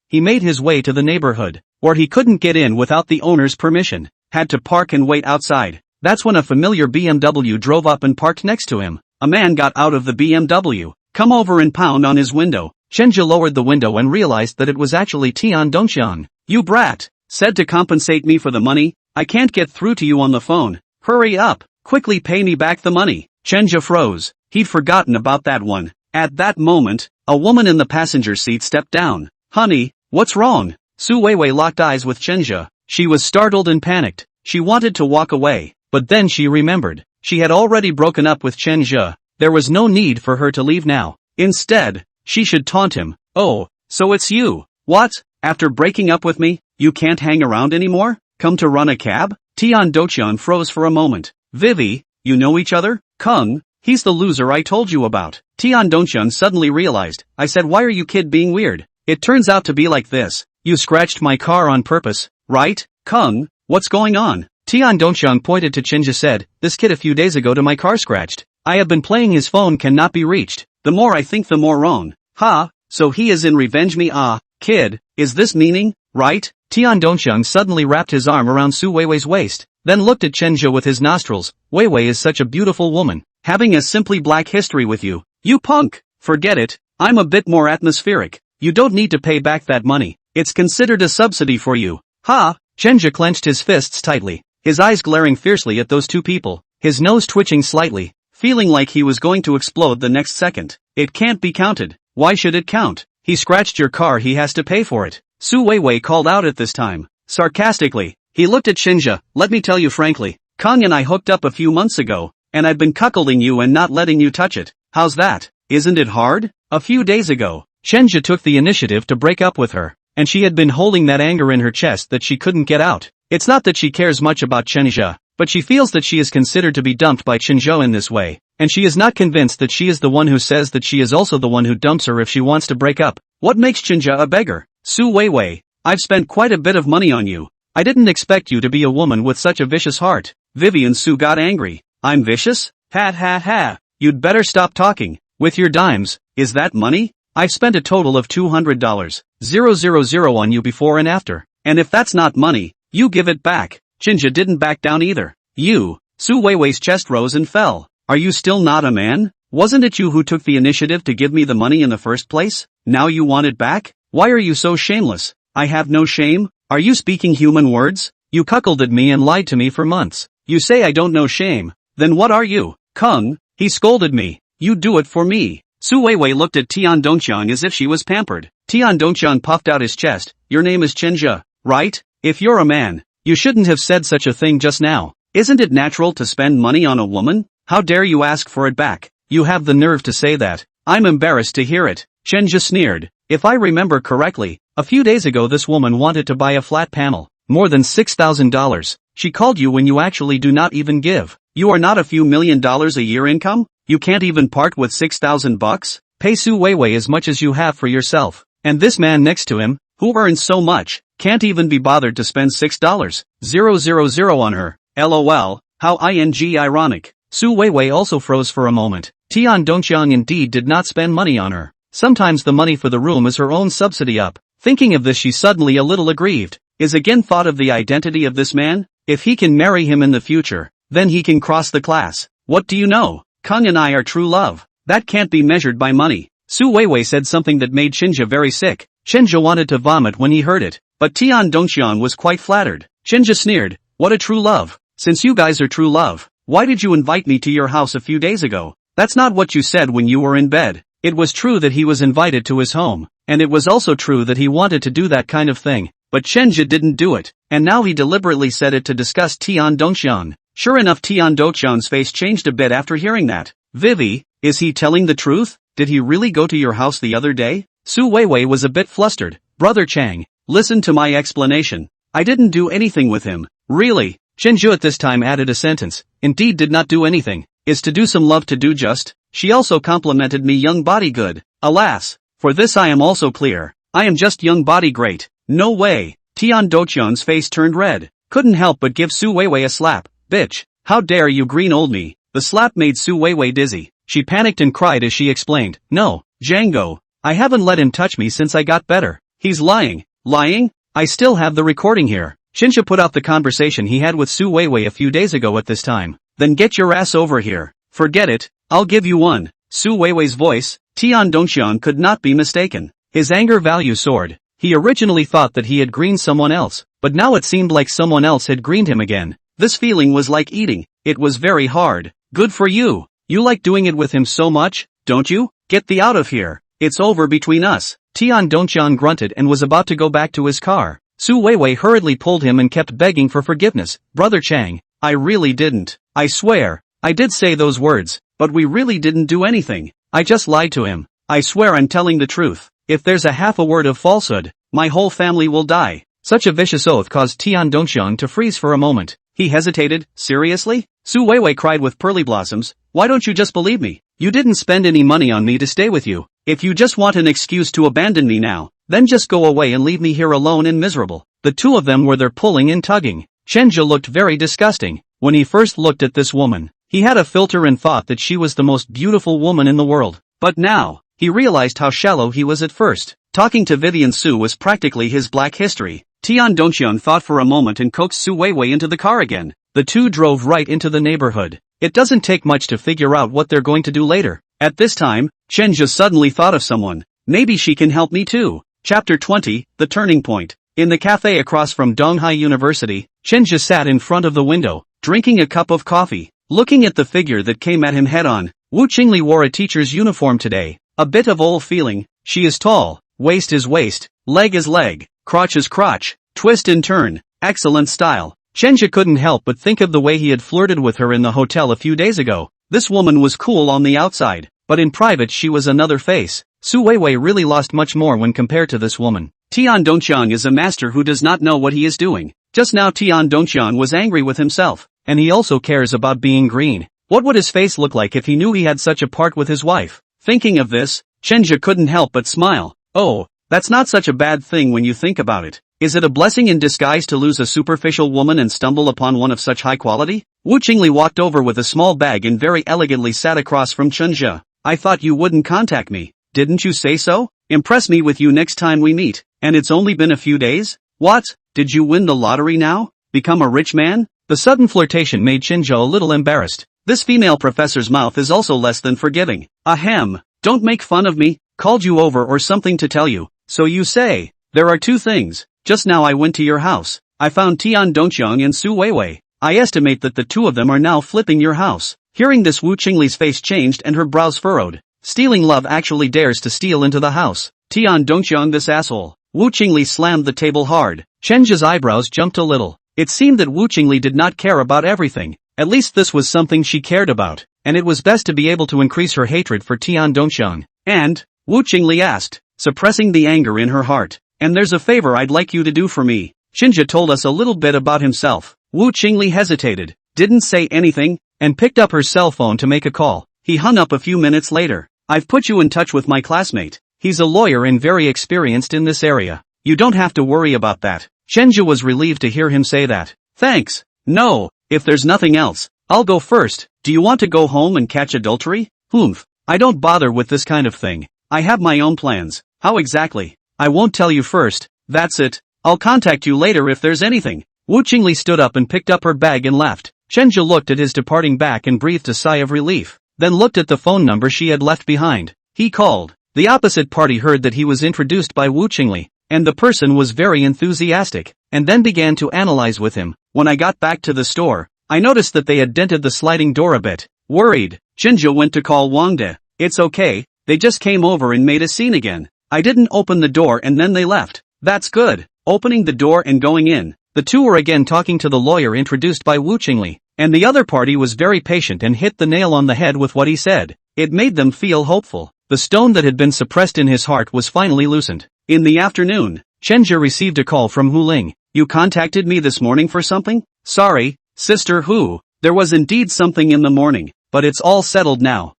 he made his way to the neighborhood, where he couldn't get in without the owner's permission. Had to park and wait outside. That's when a familiar BMW drove up and parked next to him. A man got out of the BMW, come over and pound on his window. Chenja lowered the window and realized that it was actually Tian Dongxian. You brat! Said to compensate me for the money? I can't get through to you on the phone. Hurry up! Quickly pay me back the money. Chenja froze. He'd forgotten about that one. At that moment, a woman in the passenger seat stepped down. Honey, what's wrong? Su Weiwei locked eyes with Chenja. She was startled and panicked. She wanted to walk away, but then she remembered. She had already broken up with Chenja. There was no need for her to leave now. Instead, she should taunt him. Oh, so it's you. What? After breaking up with me, you can't hang around anymore? Come to run a cab? Tian Dongxian froze for a moment. Vivi, you know each other? Kung, he's the loser I told you about. Tian Dongxian suddenly realized. I said, why are you kid being weird? It turns out to be like this. You scratched my car on purpose, right? Kung, what's going on? Tian Dongxian pointed to Chenja said, this kid a few days ago to my car scratched. I have been playing his phone cannot be reached. The more I think the more wrong. Ha, so he is in revenge me kid, is this meaning, right? Tian Dongxian suddenly wrapped his arm around Su Weiwei's waist, then looked at Chenja with his nostrils. Weiwei is such a beautiful woman, having a simply black history with you. You punk! Forget it, I'm a bit more atmospheric. You don't need to pay back that money. It's considered a subsidy for you. Ha! Chenja clenched his fists tightly, his eyes glaring fiercely at those two people, his nose twitching slightly, feeling like he was going to explode the next second. It can't be counted. Why should it count? He scratched your car, he has to pay for it. Su Weiwei called out at this time, sarcastically. He looked at Chenja. Let me tell you frankly, Kang and I hooked up a few months ago, and I've been cuckolding you and not letting you touch it. How's that? Isn't it hard? A few days ago, Chenja took the initiative to break up with her, and she had been holding that anger in her chest that she couldn't get out. It's not that she cares much about Chenja, but she feels that she is considered to be dumped by Chenja in this way. and she is not convinced that she is the one who says that she is also the one who dumps her if she wants to break up. What makes Chinja a beggar? Su Weiwei, I've spent quite a bit of money on you. I didn't expect you to be a woman with such a vicious heart. Vivian Su got angry. I'm vicious? Ha ha ha. You'd better stop talking. With your dimes, is that money? I've spent a total of $200,000 on you before and after. And if that's not money, you give it back. Chinja didn't back down either. You. Su Weiwei's chest rose and fell. Are you still not a man? Wasn't it you who took the initiative to give me the money in the first place? Now you want it back? Why are you so shameless? I have no shame? Are you speaking human words? You cuckolded me and lied to me for months. You say I don't know shame. Then what are you? Kung? He scolded me. You do it for me. Su Weiwei looked at Tian Dongqiang as if she was pampered. Tian Dongqiang puffed out his chest. Your name is Chinja, right? If you're a man, you shouldn't have said such a thing just now. Isn't it natural to spend money on a woman? How dare you ask for it back? You have the nerve to say that. I'm embarrassed to hear it. Chinja sneered. If I remember correctly, a few days ago this woman wanted to buy a flat panel. More than $6,000. She called you when you actually do not even give. You are not a few $1,000,000 a year income? You can't even part with $6,000? Pay Su Weiwei as much as you have for yourself. And this man next to him, who earns so much, can't even be bothered to spend $6,000 on her. LOL, how ironic. Su Weiwei also froze for a moment. Tian Dongqiang indeed did not spend money on her. Sometimes the money for the room is her own subsidy up. Thinking of this she suddenly a little aggrieved. Is again thought of the identity of this man? If he can marry him in the future, then he can cross the class. What do you know? Kung and I are true love. That can't be measured by money. Su Weiwei said something that made Chinja very sick. Chinja wanted to vomit when he heard it, but Tian Dongqiang was quite flattered. Chinja sneered. What a true love. Since you guys are true love, why did you invite me to your house a few days ago? That's not what you said when you were in bed. It was true that he was invited to his home, and it was also true that he wanted to do that kind of thing, but Chinja didn't do it, and now he deliberately said it to disgust Tian Dongqiang. Sure enough, Tian Dongqiang's face changed a bit after hearing that. Vivi, is he telling the truth? Did he really go to your house the other day? Su Weiwei was a bit flustered. Brother Chang, listen to my explanation. I didn't do anything with him. Really? Chinja at this time added a sentence. Indeed did not do anything. Is to do some love to do just? She also complimented me young body good. Alas, for this I am also clear. I am just young body great. No way. Tian Dongqiang's face turned red. Couldn't help but give Su Weiwei a slap. Bitch, how dare you green old me. The slap made Su Weiwei dizzy. She panicked and cried as she explained. No, Django. I haven't let him touch me since I got better. He's lying. Lying? I still have the recording here. Chinja put out the conversation he had with Su Weiwei a few days ago at this time. Then get your ass over here. Forget it, I'll give you one. Su Weiwei's voice, Tian Dongqiang could not be mistaken. His anger value soared. He originally thought that he had greened someone else, but now it seemed like someone else had greened him again. This feeling was like eating. It was very hard. Good for you. You like doing it with him so much, don't you? Get thee out of here. It's over between us. Tian Dongqiang grunted and was about to go back to his car. Su Weiwei hurriedly pulled him and kept begging for forgiveness. Brother Chang, I really didn't. I swear. I did say those words, but we really didn't do anything. I just lied to him. I swear I'm telling the truth. If there's a half a word of falsehood, my whole family will die. Such a vicious oath caused Tian Dongqiang to freeze for a moment. He hesitated. Seriously? Su Weiwei cried with pearly blossoms. Why don't you just believe me? You didn't spend any money on me to stay with you. If you just want an excuse to abandon me now, then just go away and leave me here alone and miserable. The two of them were there pulling and tugging. Chenja looked very disgusting. When he first looked at this woman, he had a filter and thought that she was the most beautiful woman in the world. But now, he realized how shallow he was at first. Talking to Vivian Su was practically his black history. Tian Dongqiang thought for a moment and coaxed Su Weiwei into the car again. The two drove right into the neighborhood. It doesn't take much to figure out what they're going to do later. At this time, Chenja suddenly thought of someone. Maybe she can help me too. Chapter 20, The Turning Point. In the cafe across from Donghai University, Chenja sat in front of the window, drinking a cup of coffee, looking at the figure that came at him head-on. Wu Qingli wore a teacher's uniform today. A bit of old feeling. She is tall, waist is waist, leg is leg, crotch is crotch, twist and turn. Excellent style. Chenja couldn't help but think of the way he had flirted with her in the hotel a few days ago. This woman was cool on the outside, but in private she was another face. Su Weiwei really lost much more when compared to this woman. Tian Dongqiang is a master who does not know what he is doing. Just now Tian Dongqiang was angry with himself, and he also cares about being green. What would his face look like if he knew he had such a part with his wife? Thinking of this, Chenja couldn't help but smile. Oh, that's not such a bad thing when you think about it. Is it a blessing in disguise to lose a superficial woman and stumble upon one of such high quality? Wu Qingli walked over with a small bag and very elegantly sat across from Chenja. I thought you wouldn't contact me. Didn't you say so? Impress me with you next time we meet. And it's only been a few days? What? Did you win the lottery now? Become a rich man? The sudden flirtation made Chenja a little embarrassed. This female professor's mouth is also less than forgiving. Ahem. Don't make fun of me. Called you over or something to tell you. So you say. There are two things. Just now I went to your house. I found Tian Dongqiang and Su Weiwei. I estimate that the two of them are now flipping your house. Hearing this, Wu Qingli's face changed and her brows furrowed. Stealing love actually dares to steal into the house. Tian Dongqiang, this asshole. Wu Qingli slammed the table hard. Chenja's eyebrows jumped a little. It seemed that Wu Qingli did not care about everything. At least this was something she cared about, and it was best to be able to increase her hatred for Tian Dongqiang. And? Wu Qingli asked, suppressing the anger in her heart. And there's a favor I'd like you to do for me. Chenja told us a little bit about himself. Wu Qingli hesitated, didn't say anything, and picked up her cell phone to make a call. He hung up a few minutes later. I've put you in touch with my classmate. He's a lawyer and very experienced in this area. You don't have to worry about that. Chenja was relieved to hear him say that. Thanks. No, if there's nothing else, I'll go first. Do you want to go home and catch adultery? Humph. I don't bother with this kind of thing. I have my own plans. How exactly? I won't tell you first. That's it. I'll contact you later if there's anything. Wu Qingli stood up and picked up her bag and left. Chenja looked at his departing back and breathed a sigh of relief, then looked at the phone number she had left behind. He called. The opposite party heard that he was introduced by Wu Qingli, and the person was very enthusiastic, and then began to analyze with him. When I got back to the store, I noticed that they had dented the sliding door a bit. Worried, Chenja went to call Wang De. It's okay, they just came over and made a scene again. I didn't open the door and then they left. That's good. Opening the door and going in, the two were again talking to the lawyer introduced by Wu Qingli, and the other party was very patient and hit the nail on the head with what he said. It made them feel hopeful. The stone that had been suppressed in his heart was finally loosened. In the afternoon, Chenja received a call from Hu Ling. You contacted me this morning for something? Sorry, Sister Hu. There was indeed something in the morning, but it's all settled now.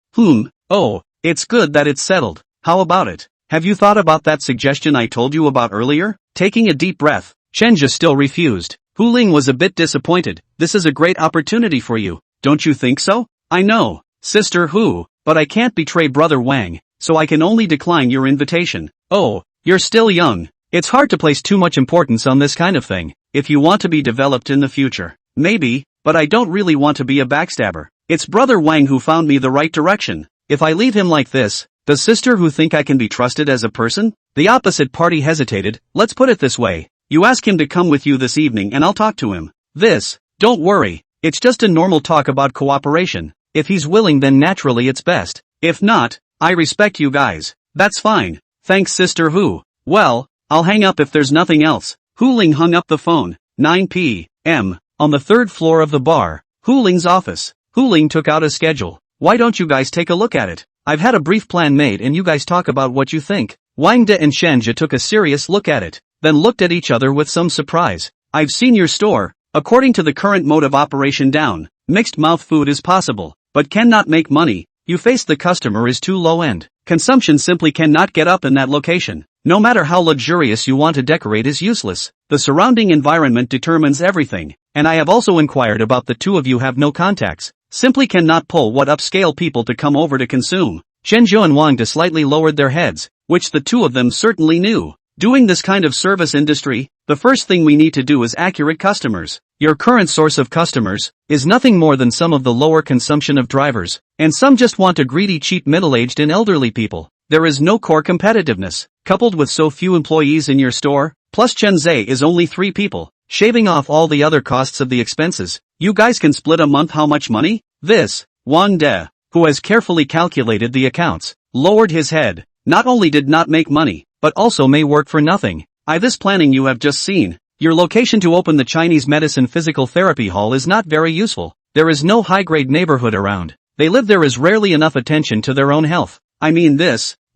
Oh, it's good that it's settled. How about it? Have you thought about that suggestion I told you about earlier? Taking a deep breath, Chenja still refused. Hu Ling was a bit disappointed. This is a great opportunity for you, don't you think so? I know, Sister Hu, but I can't betray Brother Wang, so I can only decline your invitation. Oh, you're still young. It's hard to place too much importance on this kind of thing. If you want to be developed in the future, maybe, but I don't really want to be a backstabber. It's Brother Wang who found me the right direction. If I leave him like this, does Sister Hu think I can be trusted as a person? The opposite party hesitated. Let's put it this way. You ask him to come with you this evening and I'll talk to him. Don't worry. It's just a normal talk about cooperation. If he's willing then naturally it's best. If not, I respect you guys. That's fine. Thanks Sister Hu. Well, I'll hang up if there's nothing else. Hu Ling hung up the phone. 9 p.m. On the third floor of the bar, Hu Ling's office. Hu Ling took out a schedule. Why don't you guys take a look at it? I've had a brief plan made and you guys talk about what you think. Wang De and Chenja took a serious look at it, then looked at each other with some surprise. I've seen your store. According to the current mode of operation down, mixed mouth food is possible, but cannot make money. You face the customer is too low end. Consumption simply cannot get up in that location. No matter how luxurious you want to decorate is useless. The surrounding environment determines everything, and I have also inquired about the two of you have no contacts. Simply cannot pull what upscale people to come over to consume. Chenja and Wang De slightly lowered their heads, which the two of them certainly knew. Doing this kind of service industry, the first thing we need to do is accurate customers. Your current source of customers is nothing more than some of the lower consumption of drivers, and some just want a greedy cheap middle-aged and elderly people. There is no core competitiveness, coupled with so few employees in your store, plus Chenzhe is only 3 people, shaving off all the other costs of the expenses. You guys can split a month how much money? Wang De, who has carefully calculated the accounts, lowered his head. Not only did not make money, but also may work for nothing. This planning you have just seen. Your location to open the Chinese medicine physical therapy hall is not very useful. There is no high-grade neighborhood around. They live there is rarely enough attention to their own health.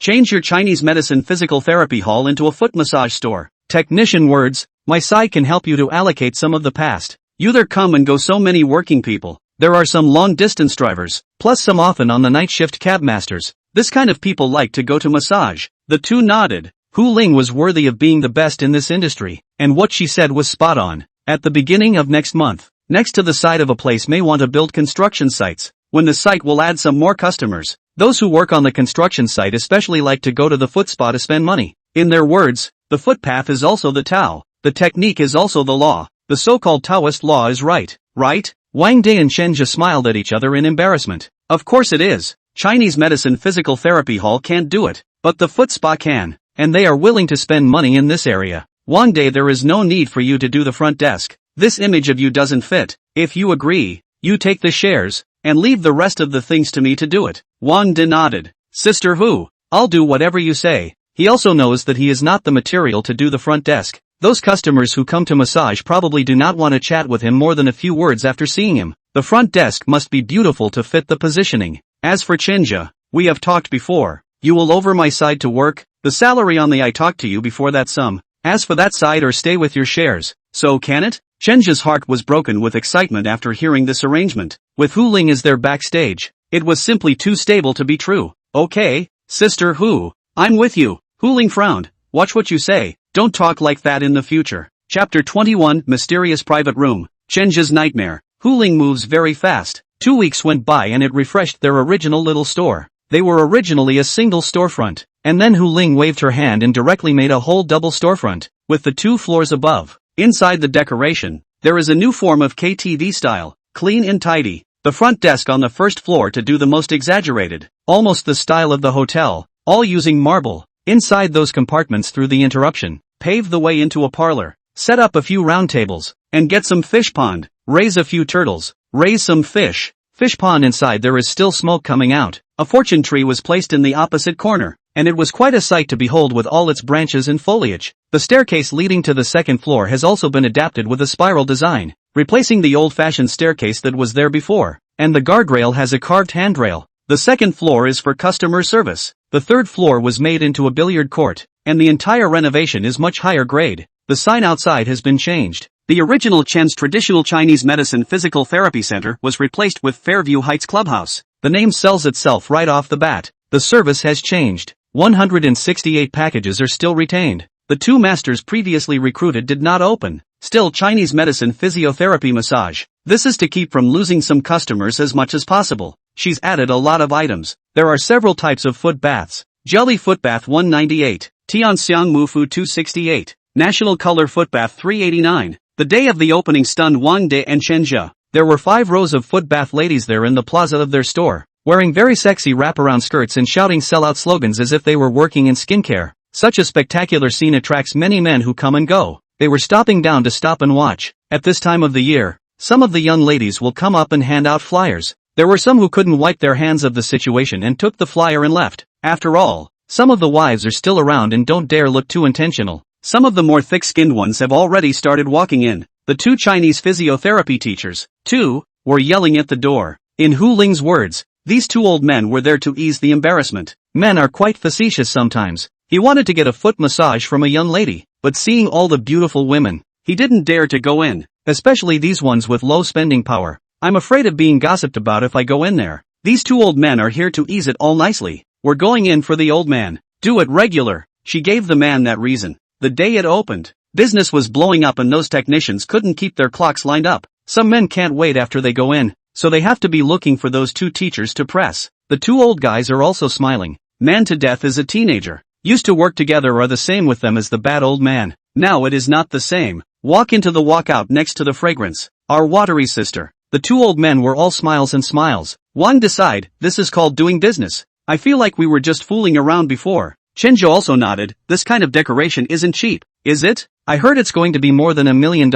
Change your Chinese medicine physical therapy hall into a foot massage store. Technician words, my side can help you to allocate some of the past. You there come and go so many working people. There are some long-distance drivers, plus some often on the night shift cab masters. This kind of people like to go to massage. The two nodded. Hu Ling was worthy of being the best in this industry, and what she said was spot on. At the beginning of next month, next to the side of a place may want to build construction sites, when the site will add some more customers. Those who work on the construction site especially like to go to the foot spa to spend money. In their words, the footpath is also the Tao. The technique is also the law. The so-called Taoist law is right, right? Wang De and Shenja smiled at each other in embarrassment. Of course it is. Chinese medicine physical therapy hall can't do it, but the foot spa can, and they are willing to spend money in this area. Wang De, there is no need for you to do the front desk. This image of you doesn't fit. If you agree, you take the shares, and leave the rest of the things to me to do it. Wang De nodded. Sister Hu, I'll do whatever you say. He also knows that he is not the material to do the front desk. Those customers who come to massage probably do not want to chat with him more than a few words after seeing him. The front desk must be beautiful to fit the positioning. As for Chinja, we have talked before. You will over my side to work, the salary on the I talked to you before that sum. As for that side or stay with your shares. So can it? Chenja's heart was broken with excitement after hearing this arrangement. With Hu Ling as their backstage, it was simply too stable to be true. Okay, Sister Hu, I'm with you. Hu Ling frowned. Watch what you say. Don't talk like that in the future. Chapter 21, Mysterious Private Room. Chenja's Nightmare. Hu Ling moves very fast. 2 weeks went by and it refreshed their original little store. They were originally a single storefront, and then Hu Ling waved her hand and directly made a whole double storefront, with the 2 floors above. Inside the decoration, there is a new form of KTV style, clean and tidy. The front desk on the first floor to do the most exaggerated, almost the style of the hotel, all using marble. Inside those compartments through the interruption, pave the way into a parlor, set up a few round tables, and get some fish pond, raise a few turtles, raise some fish. Fish pond inside there is still smoke coming out. A fortune tree was placed in the opposite corner, and it was quite a sight to behold with all its branches and foliage. The staircase leading to the second floor has also been adapted with a spiral design, replacing the old-fashioned staircase that was there before, and the guardrail has a carved handrail. The second floor is for customer service. The third floor was made into a billiard court, and the entire renovation is much higher grade. The sign outside has been changed. The original Chen's Traditional Chinese Medicine Physical Therapy Center was replaced with Fairview Heights Clubhouse. The name sells itself right off the bat. The service has changed. 168 packages are still retained. The 2 masters previously recruited did not open. Still Chinese medicine physiotherapy massage. This is to keep from losing some customers as much as possible. She's added a lot of items. There are several types of foot baths. Jelly foot bath 198. Tianxiang Mufu 268. National color foot bath 389. The day of the opening stunned Wang De and Chenja. There were 5 rows of foot bath ladies there in the plaza of their store, wearing very sexy wraparound skirts and shouting sell-out slogans as if they were working in skincare. Such a spectacular scene attracts many men who come and go. They were stopping down to stop and watch. At this time of the year, some of the young ladies will come up and hand out flyers. There were some who couldn't wipe their hands of the situation and took the flyer and left. After all, some of the wives are still around and don't dare look too intentional. Some of the more thick-skinned ones have already started walking in. The 2 Chinese physiotherapy teachers, too, were yelling at the door. In Hu Ling's words, these 2 old men were there to ease the embarrassment. Men are quite facetious sometimes. He wanted to get a foot massage from a young lady, but seeing all the beautiful women, he didn't dare to go in, especially these ones with low spending power. I'm afraid of being gossiped about if I go in there. These 2 old men are here to ease it all nicely. We're going in for the old man. Do it regular. She gave the man that reason. The day it opened, business was blowing up and those technicians couldn't keep their clocks lined up. Some men can't wait after they go in, so they have to be looking for those 2 teachers to press. The 2 old guys are also smiling. Man to death is a teenager. Used to work together are the same with them as the bad old man. Now it is not the same. Walk into the walkout next to the fragrance. Our watery sister. The 2 old men were all smiles and smiles. Wang decide, this is called doing business. I feel like we were just fooling around before. Chenjo also nodded. This kind of decoration isn't cheap, is it? I heard it's going to be more than $1 million.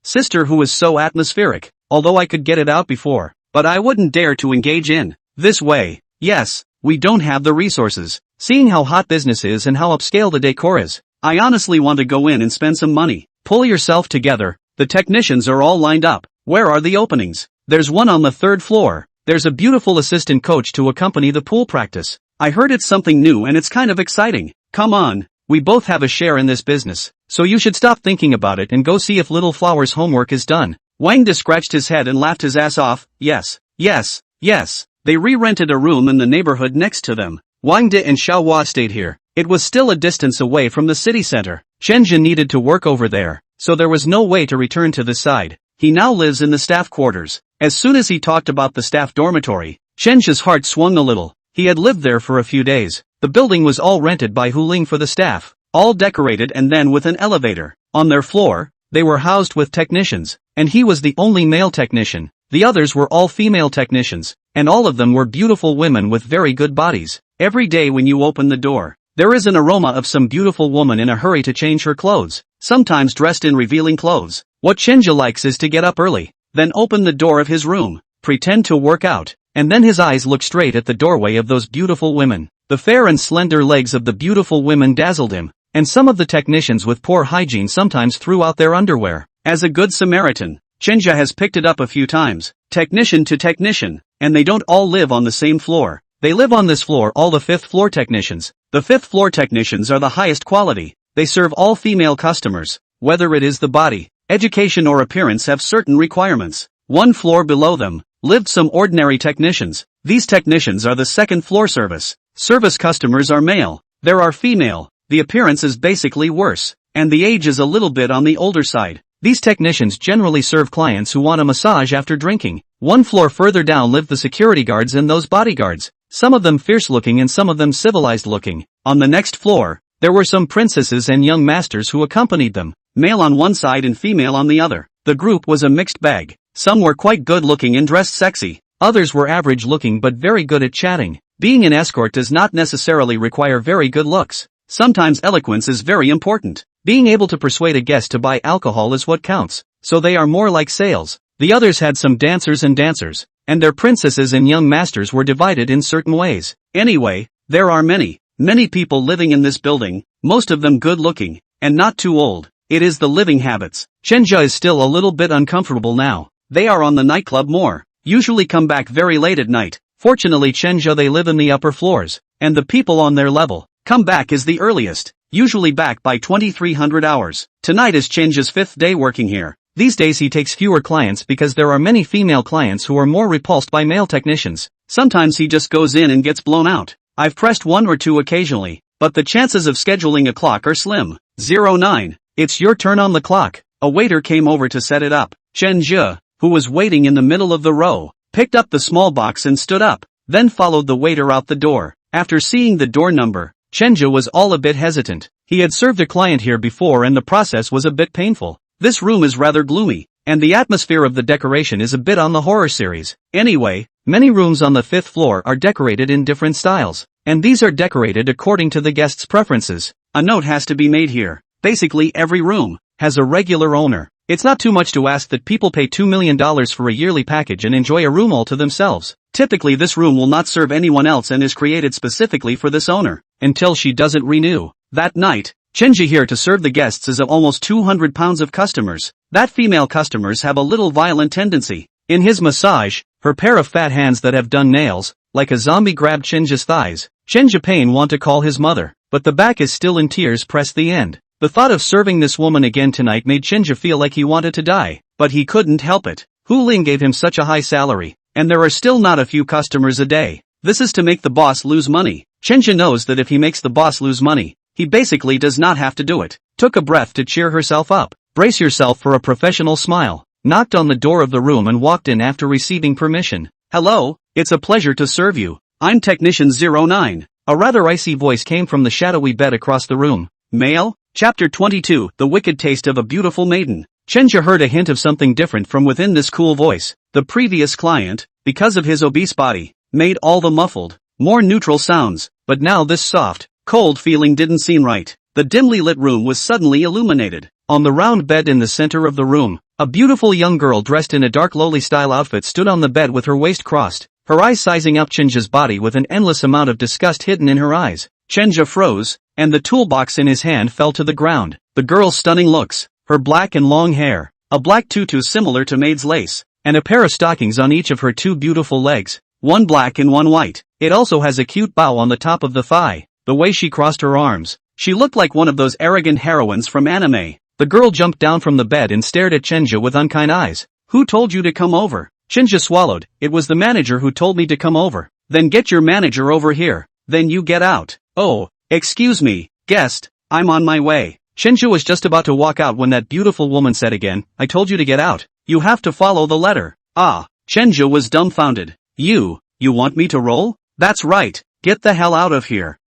Sister Who is so atmospheric, although I could get it out before, but I wouldn't dare to engage in this way. Yes, we don't have the resources. Seeing how hot business is and how upscale the decor is, I honestly want to go in and spend some money. Pull yourself together. The technicians are all lined up. Where are the openings? There's one on the 3rd floor. There's a beautiful assistant coach to accompany the pool practice. I heard it's something new and it's kind of exciting. Come on, we both have a share in this business, so you should stop thinking about it and go see if Little Flower's homework is done. Wang De scratched his head and laughed his ass off. Yes, yes, yes. They re-rented a room in the neighborhood next to them. Wang De and Xiao Hua stayed here. It was still a distance away from the city center. Chenja needed to work over there, so there was no way to return to this side. He now lives in the staff quarters. As soon as he talked about the staff dormitory, Chenja's heart swung a little. He had lived there for a few days. The building was all rented by Hu Ling for the staff, all decorated and then with an elevator. On their floor, they were housed with technicians, and he was the only male technician. The others were all female technicians, and all of them were beautiful women with very good bodies. Every day when you open the door, there is an aroma of some beautiful woman in a hurry to change her clothes, sometimes dressed in revealing clothes. What Chenja likes is to get up early, then open the door of his room, pretend to work out, and then his eyes look straight at the doorway of those beautiful women. The fair and slender legs of the beautiful women dazzled him, and some of the technicians with poor hygiene sometimes threw out their underwear. As a good Samaritan, Chenja has picked it up a few times, technician to technician, and they don't all live on the same floor. They live on this floor, all the 5th floor technicians. The 5th floor technicians are the highest quality. They serve all female customers, whether it is the body, education or appearance have certain requirements. One floor below them lived some ordinary technicians. These technicians are the 2nd floor service. Service customers are male. There are female. The appearance is basically worse, and the age is a little bit on the older side. These technicians generally serve clients who want a massage after drinking. One floor further down lived the security guards and those bodyguards, some of them fierce-looking and some of them civilized-looking. On the next floor, there were some princesses and young masters who accompanied them, male on one side and female on the other. The group was a mixed bag. Some were quite good-looking and dressed sexy. Others were average-looking but very good at chatting. Being an escort does not necessarily require very good looks. Sometimes eloquence is very important. Being able to persuade a guest to buy alcohol is what counts, so they are more like sales. The others had some dancers, and their princesses and young masters were divided in certain ways. Anyway, there are many people living in this building, most of them good-looking, and not too old. It is the living habits. Chenja is still a little bit uncomfortable now. They are on the nightclub more, usually come back very late at night. Fortunately Chenja they live in the upper floors, and the people on their level come back is the earliest, usually back by 2300 hours. Tonight is Chenja's 5th day working here. These days he takes fewer clients because there are many female clients who are more repulsed by male technicians. Sometimes he just goes in and gets blown out. I've pressed 1 or 2 occasionally, but the chances of scheduling a clock are slim. 09. It's your turn on the clock. A waiter came over to set it up. Chenja, who was waiting in the middle of the row, picked up the small box and stood up, then followed the waiter out the door. After seeing the door number, Chenja was all a bit hesitant. He had served a client here before and the process was a bit painful. This room is rather gloomy, and the atmosphere of the decoration is a bit on the horror series. Anyway, many rooms on the 5th floor are decorated in different styles, and these are decorated according to the guest's preferences. A note has to be made here. Basically every room has a regular owner. It's not too much to ask that people pay $2 million for a yearly package and enjoy a room all to themselves. Typically this room will not serve anyone else and is created specifically for this owner, until she doesn't renew. That night, Chenja here to serve the guests is of almost 200 pounds of customers. That female customers have a little violent tendency. In his massage, her pair of fat hands that have done nails, like a zombie grabbed Chenja's thighs. Chenja Pain want to call his mother, but the back is still in tears pressed the end. The thought of serving this woman again tonight made Chenja feel like he wanted to die, but he couldn't help it. Hu Ling gave him such a high salary, and there are still not a few customers a day. This is to make the boss lose money. Chenja knows that if he makes the boss lose money, he basically does not have to do it. Took a breath to cheer herself up. Brace yourself for a professional smile. Knocked on the door of the room and walked in after receiving permission. Hello, it's a pleasure to serve you. I'm Technician 09. A rather icy voice came from the shadowy bed across the room. Male? Chapter 22, The Wicked Taste of a Beautiful Maiden. Chenja heard a hint of something different from within this cool voice. The previous client, because of his obese body, made all the muffled, more neutral sounds, but now this soft, cold feeling didn't seem right. The dimly lit room was suddenly illuminated. On the round bed in the center of the room, a beautiful young girl dressed in a dark lowly style outfit stood on the bed with her waist crossed, her eyes sizing up Chenja's body with an endless amount of disgust hidden in her eyes. Chenja froze, and the toolbox in his hand fell to the ground. The girl's stunning looks, her black and long hair, a black tutu similar to maid's lace, and a pair of stockings on each of her 2 beautiful legs, one black and one white. It also has a cute bow on the top of the thigh. The way she crossed her arms, she looked like one of those arrogant heroines from anime. The girl jumped down from the bed and stared at Chenja with unkind eyes. Who told you to come over? Chenja swallowed. It was the manager who told me to come over. Then get your manager over here. Then you get out. Oh, excuse me, guest, I'm on my way. Chenja was just about to walk out when that beautiful woman said again, I told you to get out. You have to follow the letter. Ah, Chenja was dumbfounded. You want me to roll? That's right, get the hell out of here.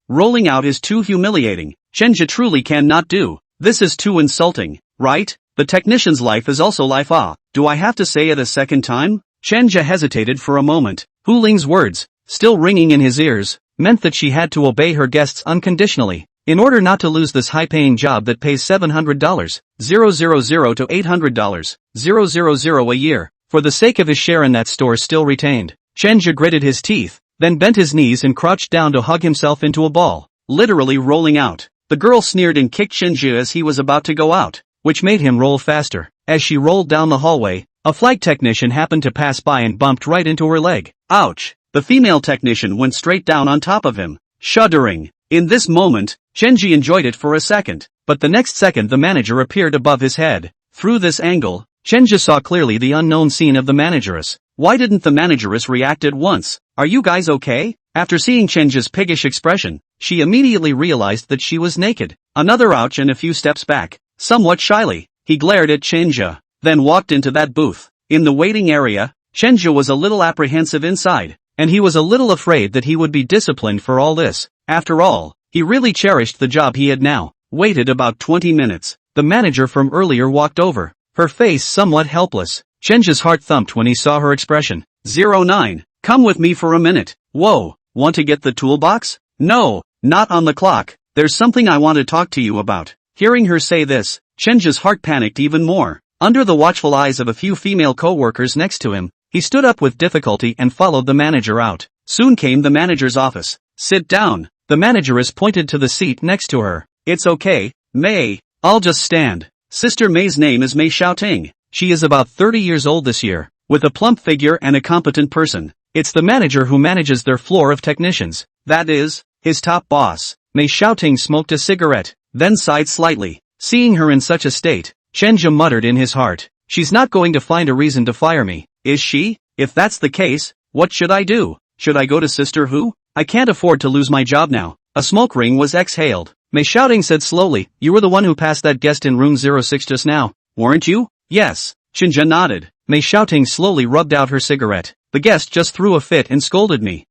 Rolling out is too humiliating. Chenja truly cannot do. This is too insulting, right? The technician's life is also life. Do I have to say it a second time? Chenja hesitated for a moment. Hu Ling's words, still ringing in his ears, meant that she had to obey her guests unconditionally. In order not to lose this high-paying job that pays $700, 000 to $800, 000 a year, for the sake of his share in that store still retained. Chenja gritted his teeth, then bent his knees and crouched down to hug himself into a ball, literally rolling out. The girl sneered and kicked Chenja as he was about to go out, which made him roll faster. As she rolled down the hallway, a flight technician happened to pass by and bumped right into her leg. Ouch! The female technician went straight down on top of him, shuddering. In this moment, Chenji enjoyed it for a second, but the next second the manager appeared above his head. Through this angle, Chenji saw clearly the unknown scene of the manageress. Why didn't the manageress react at once? Are you guys okay? After seeing Chenji's piggish expression, she immediately realized that she was naked. Another ouch and a few steps back. Somewhat shyly, he glared at Chenja, then walked into that booth. In the waiting area, Chenja was a little apprehensive inside, and he was a little afraid that he would be disciplined for all this. After all, he really cherished the job he had now. Waited about 20 minutes. The manager from earlier walked over, her face somewhat helpless. Chenja's heart thumped when he saw her expression. 09, come with me for a minute. Whoa, want to get the toolbox? No, not on the clock. There's something I want to talk to you about. Hearing her say this, Chenja's heart panicked even more. Under the watchful eyes of a few female co-workers next to him, he stood up with difficulty and followed the manager out. Soon came the manager's office. Sit down. The manageress pointed to the seat next to her. It's okay, May. I'll just stand. Sister May's name is Mei Xiaoting. She is about 30 years old this year, with a plump figure and a competent person. It's the manager who manages their floor of technicians. That is, his top boss. Mei Xiaoting smoked a cigarette, then sighed slightly. Seeing her in such a state, Chenja muttered in his heart. She's not going to find a reason to fire me, is she? If that's the case, what should I do? Should I go to Sister Hu? I can't afford to lose my job now. A smoke ring was exhaled. Mei Xiaoting said slowly, you were the one who passed that guest in room 06 just now, weren't you? Yes. Chenja nodded. Mei Xiaoting slowly rubbed out her cigarette. The guest just threw a fit and scolded me.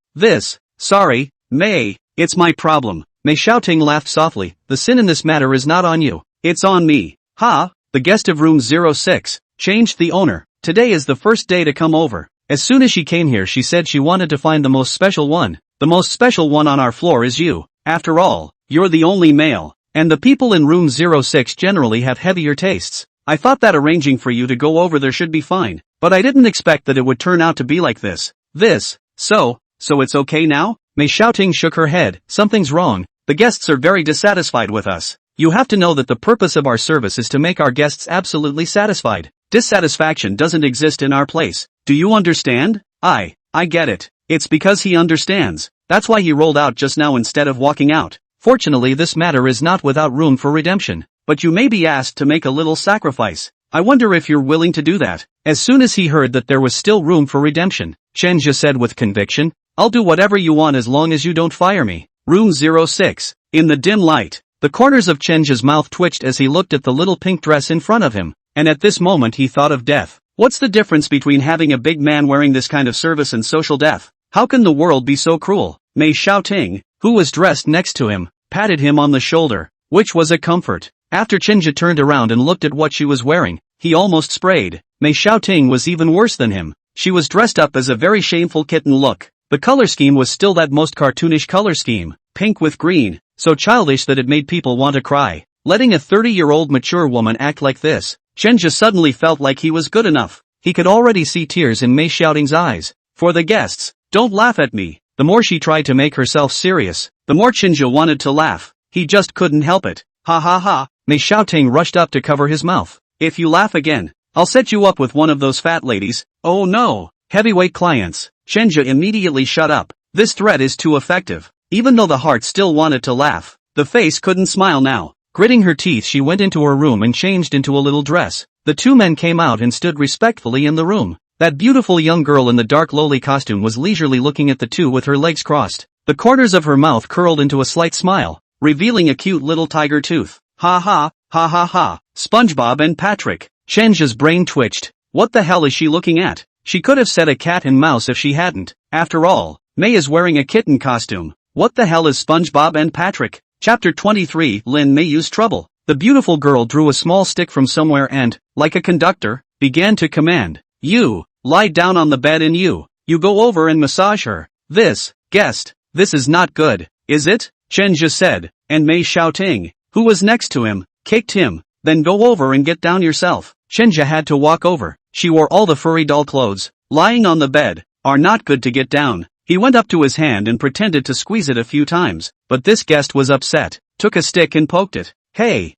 Sorry, May, it's my problem. Mei Xiaoting laughed softly. The sin in this matter is not on you. It's on me. Ha! The guest of room 06, changed the owner. Today is the first day to come over. As soon as she came here she said she wanted to find the most special one. The most special one on our floor is you. After all, you're the only male. And the people in room 06 generally have heavier tastes. I thought that arranging for you to go over there should be fine. But I didn't expect that it would turn out to be like this. So it's okay now? Mei Xiaoting shook her head. Something's wrong. The guests are very dissatisfied with us. You have to know that the purpose of our service is to make our guests absolutely satisfied. Dissatisfaction doesn't exist in our place. Do you understand? I get it. It's because he understands. That's why he rolled out just now instead of walking out. Fortunately this matter is not without room for redemption. But you may be asked to make a little sacrifice. I wonder if you're willing to do that. As soon as he heard that there was still room for redemption, Chenja said with conviction, I'll do whatever you want as long as you don't fire me. Room 06. In the dim light, the corners of Chenja's mouth twitched as he looked at the little pink dress in front of him, and at this moment he thought of death. What's the difference between having a big man wearing this kind of service and social death? How can the world be so cruel? Mei Xiaoting, who was dressed next to him, patted him on the shoulder, which was a comfort. After Chenja turned around and looked at what she was wearing, he almost sprayed. Mei Xiaoting was even worse than him. She was dressed up as a very shameful kitten look. The color scheme was still that most cartoonish color scheme, pink with green, so childish that it made people want to cry. Letting a 30-year-old mature woman act like this, Chenja suddenly felt like he was good enough. He could already see tears in Mei Xiaoting's eyes. For the guests, don't laugh at me. The more she tried to make herself serious, the more Chenja wanted to laugh. He just couldn't help it. Ha ha ha. Mei Xiaoting rushed up to cover his mouth. If you laugh again, I'll set you up with one of those fat ladies. Oh no. Heavyweight clients. Chenja immediately shut up. This threat is too effective. Even though the heart still wanted to laugh, the face couldn't smile now. Gritting her teeth, she went into her room and changed into a little dress. The two men came out and stood respectfully in the room. That beautiful young girl in the dark lowly costume was leisurely looking at the two with her legs crossed. The corners of her mouth curled into a slight smile, revealing a cute little tiger tooth. Ha ha, ha ha ha, SpongeBob and Patrick. Chenja's brain twitched. What the hell is she looking at? She could have said a cat and mouse if she hadn't. After all, May is wearing a kitten costume. What the hell is SpongeBob and Patrick? Chapter 23, Lin Mayu's Trouble. The beautiful girl drew a small stick from somewhere and, like a conductor, began to command. You, lie down on the bed and you go over and massage her. This is not good, is it? Chenja said, and Mei Xiaoting, who was next to him, kicked him. Then go over and get down yourself. Chenja had to walk over. She wore all the furry doll clothes. Lying on the bed are not good to get down. He went up to his hand and pretended to squeeze it a few times, but this guest was upset, took a stick and poked it. Hey,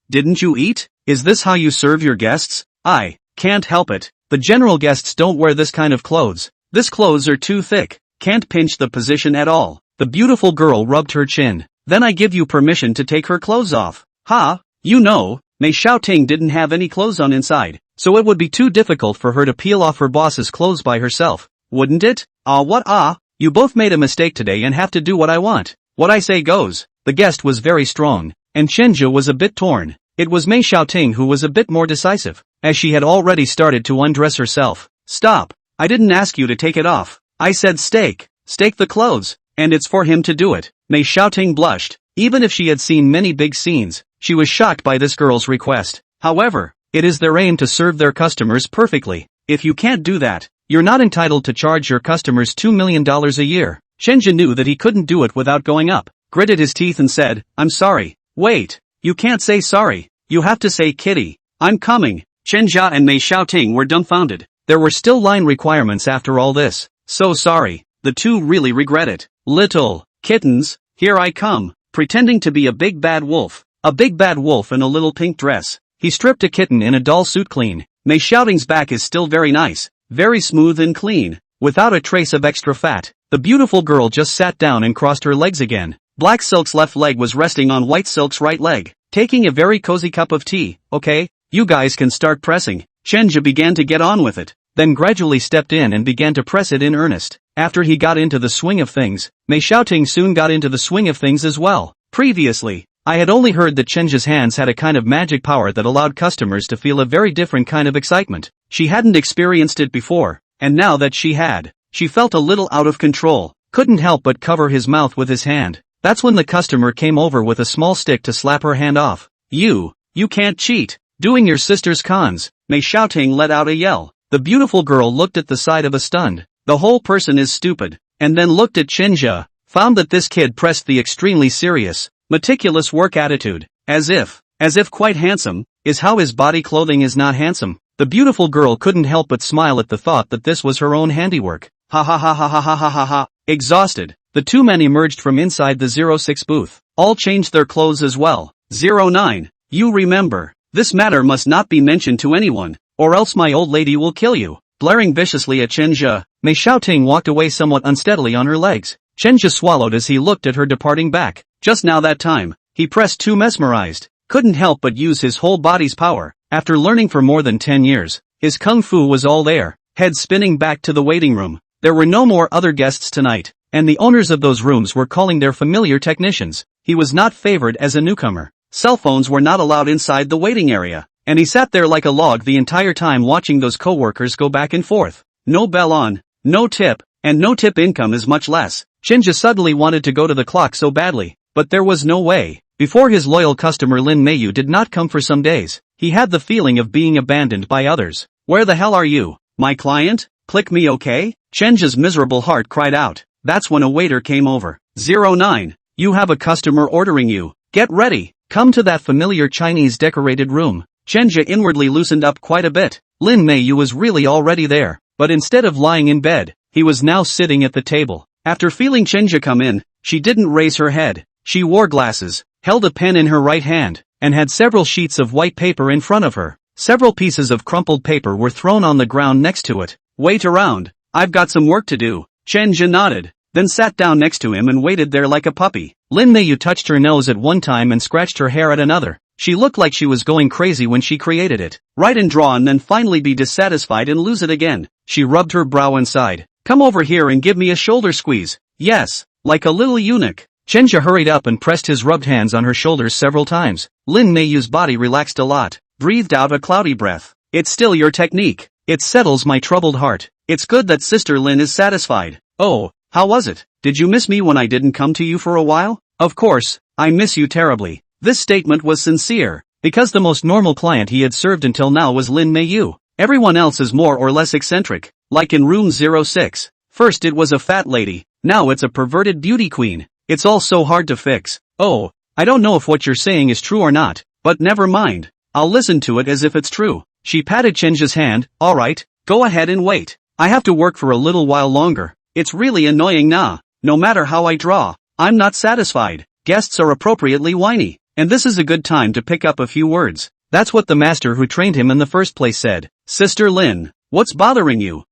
didn't you eat? Is this how you serve your guests? I can't help it. The general guests don't wear this kind of clothes. These clothes are too thick. Can't pinch the position at all. The beautiful girl rubbed her chin. Then I give you permission to take her clothes off. Ha, you know, Mei Xiaoting didn't have any clothes on inside, so it would be too difficult for her to peel off her boss's clothes by herself, wouldn't it? You both made a mistake today and have to do what I want. What I say goes. The guest was very strong, and Chenja was a bit torn. It was Mei Xiaoting who was a bit more decisive, as she had already started to undress herself. Stop, I didn't ask you to take it off. I said stake the clothes, and it's for him to do it. Mei Xiaoting blushed. Even if she had seen many big scenes, she was shocked by this girl's request. However, it is their aim to serve their customers perfectly. If you can't do that, you're not entitled to charge your customers $2 million a year. Chenja knew that he couldn't do it without going up, gritted his teeth and said, I'm sorry. Wait, you can't say sorry. You have to say kitty. I'm coming. Chenja and Mei Xiaoting were dumbfounded. There were still line requirements after all this. So sorry. The two really regret it. Little kittens, here I come. Pretending to be a big bad wolf. A big bad wolf in a little pink dress. He stripped a kitten in a doll suit clean. Mei Xiaoting's back is still very nice. Very smooth and clean. Without a trace of extra fat. The beautiful girl just sat down and crossed her legs again. Black Silk's left leg was resting on White Silk's right leg. Taking a very cozy cup of tea. Okay, you guys can start pressing. Chenja began to get on with it. Then gradually stepped in and began to press it in earnest. After he got into the swing of things, Mei Xiaoting soon got into the swing of things as well. Previously, I had only heard that Chenja's hands had a kind of magic power that allowed customers to feel a very different kind of excitement. She hadn't experienced it before, and now that she had, she felt a little out of control, couldn't help but cover his mouth with his hand. That's when the customer came over with a small stick to slap her hand off. You can't cheat. Doing your sister's cons. Mei Xiaoting let out a yell. The beautiful girl looked at the side of a stunned. The whole person is stupid, and then looked at Chenja, found that this kid pressed the extremely serious, meticulous work attitude, as if quite handsome, is how his body clothing is not handsome. The beautiful girl couldn't help but smile at the thought that this was her own handiwork. Ha ha ha ha ha ha ha ha ha. Exhausted, the two men emerged from inside the 06 booth. All changed their clothes as well. 09. You remember, this matter must not be mentioned to anyone, or else my old lady will kill you. Blaring viciously at Chenja, Mei Xiaoting walked away somewhat unsteadily on her legs. Chenja swallowed as he looked at her departing back. Just now that time, he pressed too mesmerized, couldn't help but use his whole body's power. After learning for more than 10 years, his kung fu was all there. Head spinning back to the waiting room. There were no more other guests tonight, and the owners of those rooms were calling their familiar technicians. He was not favored as a newcomer. Cell phones were not allowed inside the waiting area, and he sat there like a log the entire time watching those co-workers go back and forth. No bell on, no tip, and no tip income is much less. Chenja suddenly wanted to go to the clock so badly, but there was no way. Before his loyal customer Lin Meiyu did not come for some days, he had the feeling of being abandoned by others. Where the hell are you, my client? Click me okay? Chenja's miserable heart cried out. That's when a waiter came over. 09. You have a customer ordering you. Get ready. Come to that familiar Chinese decorated room. Chenja inwardly loosened up quite a bit. Lin Meiyu was really already there, but instead of lying in bed, he was now sitting at the table. After feeling Chenja come in, she didn't raise her head. She wore glasses, held a pen in her right hand, and had several sheets of white paper in front of her. Several pieces of crumpled paper were thrown on the ground next to it. Wait around. I've got some work to do. Chenja nodded. then sat down next to him and waited there like a puppy. Lin Meiyu touched her nose at one time and scratched her hair at another. She looked like she was going crazy when she created it. Write and draw and then finally be dissatisfied and lose it again. She rubbed her brow and sighed. Come over here and give me a shoulder squeeze. Yes, like a little eunuch. Chenja hurried up and pressed his rubbed hands on her shoulders several times. Lin Meiyu's body relaxed a lot, breathed out a cloudy breath. It's still your technique. It settles my troubled heart. It's good that Sister Lin is satisfied. Oh, how was it? Did you miss me when I didn't come to you for a while? Of course, I miss you terribly. This statement was sincere, because the most normal client he had served until now was Lin Meiyu. Everyone else is more or less eccentric, like in room 06. First it was a fat lady, now it's a perverted beauty queen. It's all so hard to fix. Oh, I don't know if what you're saying is true or not, but never mind. I'll listen to it as if it's true. She patted Chenja's hand. Alright, go ahead and wait. I have to work for a little while longer. It's really annoying nah. No matter how I draw, I'm not satisfied. Guests are appropriately whiny, and this is a good time to pick up a few words. That's what the master who trained him in the first place said. Sister Lin, what's bothering you?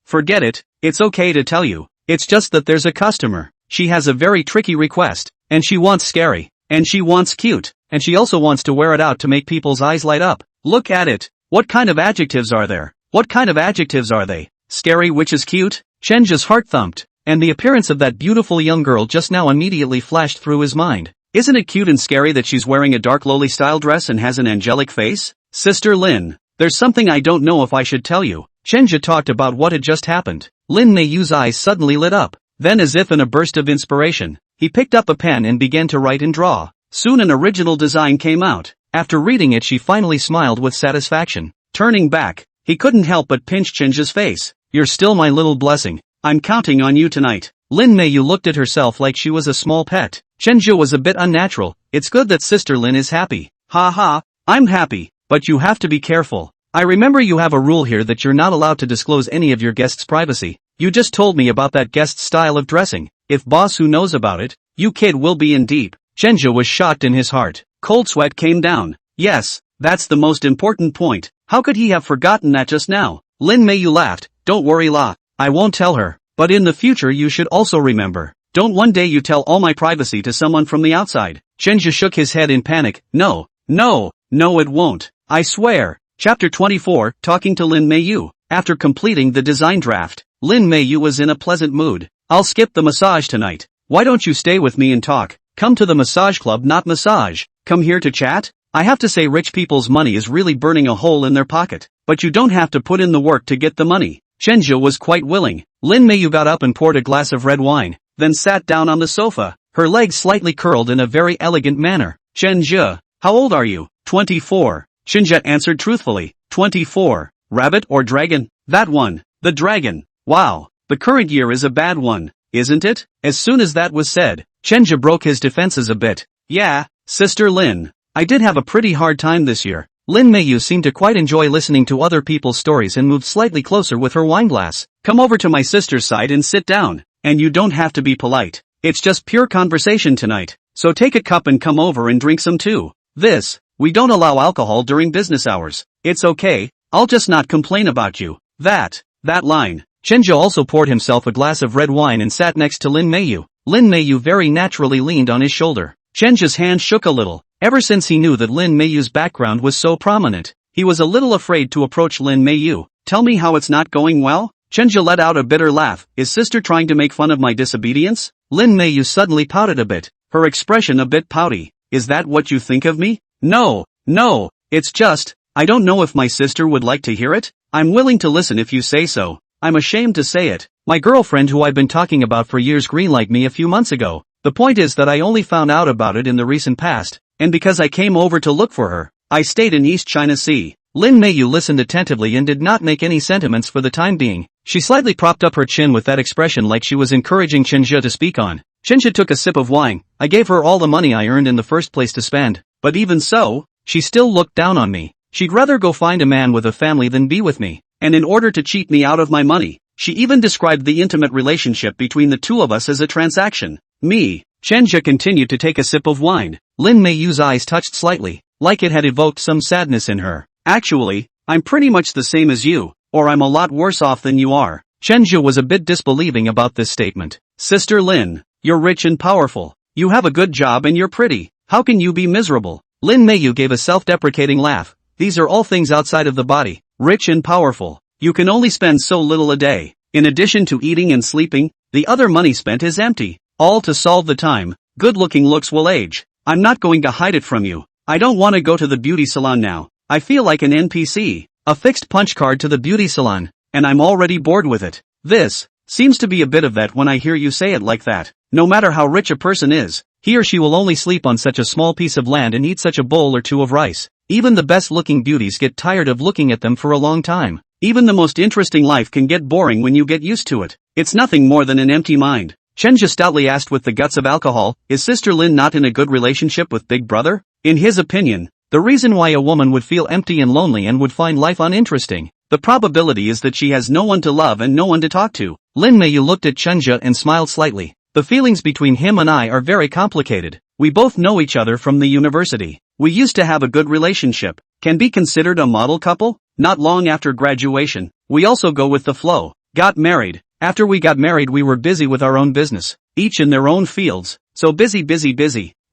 Forget it, it's okay to tell you. It's just that there's a customer. She has a very tricky request, and she wants scary, and she wants cute, and she also wants to wear it out to make people's eyes light up. Look at it. What kind of adjectives are there? What kind of adjectives are they? Scary which is cute? Chenja's heart thumped, and the appearance of that beautiful young girl just now immediately flashed through his mind. Isn't it cute and scary that she's wearing a dark lowly style dress and has an angelic face? Sister Lin, there's something I don't know if I should tell you. Chenja talked about what had just happened. Lin Meiyu's eyes suddenly lit up. Then as if in a burst of inspiration, he picked up a pen and began to write and draw. Soon an original design came out. After reading it she finally smiled with satisfaction. Turning back, he couldn't help but pinch Chenja's face. You're still my little blessing. I'm counting on you tonight. Lin Meiyu looked at herself like she was a small pet. Chenja was a bit unnatural. It's good that Sister Lin is happy. Ha ha, I'm happy, but you have to be careful. I remember you have a rule here that you're not allowed to disclose any of your guests' privacy. You just told me about that guest's style of dressing. If boss who knows about it, you kid will be in deep. Chenja was shocked in his heart. Cold sweat came down. Yes, that's the most important point. How could he have forgotten that just now? Lin Meiyu laughed. Don't worry La, I won't tell her. But in the future you should also remember. Don't one day you tell all my privacy to someone from the outside. Chenja shook his head in panic. No, it won't. I swear. Chapter 24, Talking to Lin Meiyu. After completing the design draft, Lin Meiyu was in a pleasant mood. I'll skip the massage tonight. Why don't you stay with me and talk? Come to the massage club, not massage. Come here to chat? I have to say rich people's money is really burning a hole in their pocket. But you don't have to put in the work to get the money. Chenja was quite willing. Lin Meiyu got up and poured a glass of red wine, then sat down on the sofa, her legs slightly curled in a very elegant manner. Chenja, how old are you? 24. Chenja answered truthfully. 24. Rabbit or dragon? That one. The dragon. Wow, the current year is a bad one, isn't it? As soon as that was said, Chenja broke his defenses a bit. Yeah, Sister Lin, I did have a pretty hard time this year. Lin Meiyu seemed to quite enjoy listening to other people's stories and moved slightly closer with her wineglass. Come over to my sister's side and sit down. And you don't have to be polite. It's just pure conversation tonight. So take a cup and come over and drink some too. We don't allow alcohol during business hours. It's okay, I'll just not complain about you. That line. Chenja also poured himself a glass of red wine and sat next to Lin Meiyu. Lin Meiyu very naturally leaned on his shoulder. Chenja's hand shook a little. Ever since he knew that Lin Meiyu's background was so prominent, he was a little afraid to approach Lin Meiyu. Tell me how it's not going well? Chenja let out a bitter laugh. Is sister trying to make fun of my disobedience? Lin Meiyu suddenly pouted a bit, her expression a bit pouty. Is that what you think of me? No, it's just, I don't know if my sister would like to hear it. I'm willing to listen if you say so. I'm ashamed to say it. My girlfriend who I've been talking about for years greenlighted me a few months ago. The point is that I only found out about it in the recent past, and because I came over to look for her, I stayed in East China Sea. Lin Meiyu listened attentively and did not make any sentiments for the time being. She slightly propped up her chin with that expression like she was encouraging Chenja to speak on. Chenja took a sip of wine. I gave her all the money I earned in the first place to spend, but even so, she still looked down on me. She'd rather go find a man with a family than be with me, and in order to cheat me out of my money, she even described the intimate relationship between the two of us as a transaction. Me. Chenja continued to take a sip of wine. Lin Meiyu's eyes touched slightly, like it had evoked some sadness in her. Actually, I'm pretty much the same as you, or I'm a lot worse off than you are. Chenja was a bit disbelieving about this statement. Sister Lin, you're rich and powerful. You have a good job and you're pretty. How can you be miserable? Lin Meiyu gave a self-deprecating laugh. These are all things outside of the body. Rich and powerful. You can only spend so little a day. In addition to eating and sleeping, the other money spent is empty. All to solve the time. Good-looking looks will age. I'm not going to hide it from you. I don't want to go to the beauty salon now. I feel like an NPC. A fixed punch card to the beauty salon. And I'm already bored with it. This seems to be a bit of that when I hear you say it like that. No matter how rich a person is, he or she will only sleep on such a small piece of land and eat such a bowl or two of rice. Even the best-looking beauties get tired of looking at them for a long time. Even the most interesting life can get boring when you get used to it. It's nothing more than an empty mind. Chenja stoutly asked with the guts of alcohol, is Sister Lin not in a good relationship with Big Brother? In his opinion, the reason why a woman would feel empty and lonely and would find life uninteresting, the probability is that she has no one to love and no one to talk to. Lin Meiyu looked at Chenja and smiled slightly. The feelings between him and I are very complicated. We both know each other from the university. We used to have a good relationship. Can be considered a model couple? Not long after graduation, we also go with the flow. Got married. After we got married we were busy with our own business. Each in their own fields. So busy.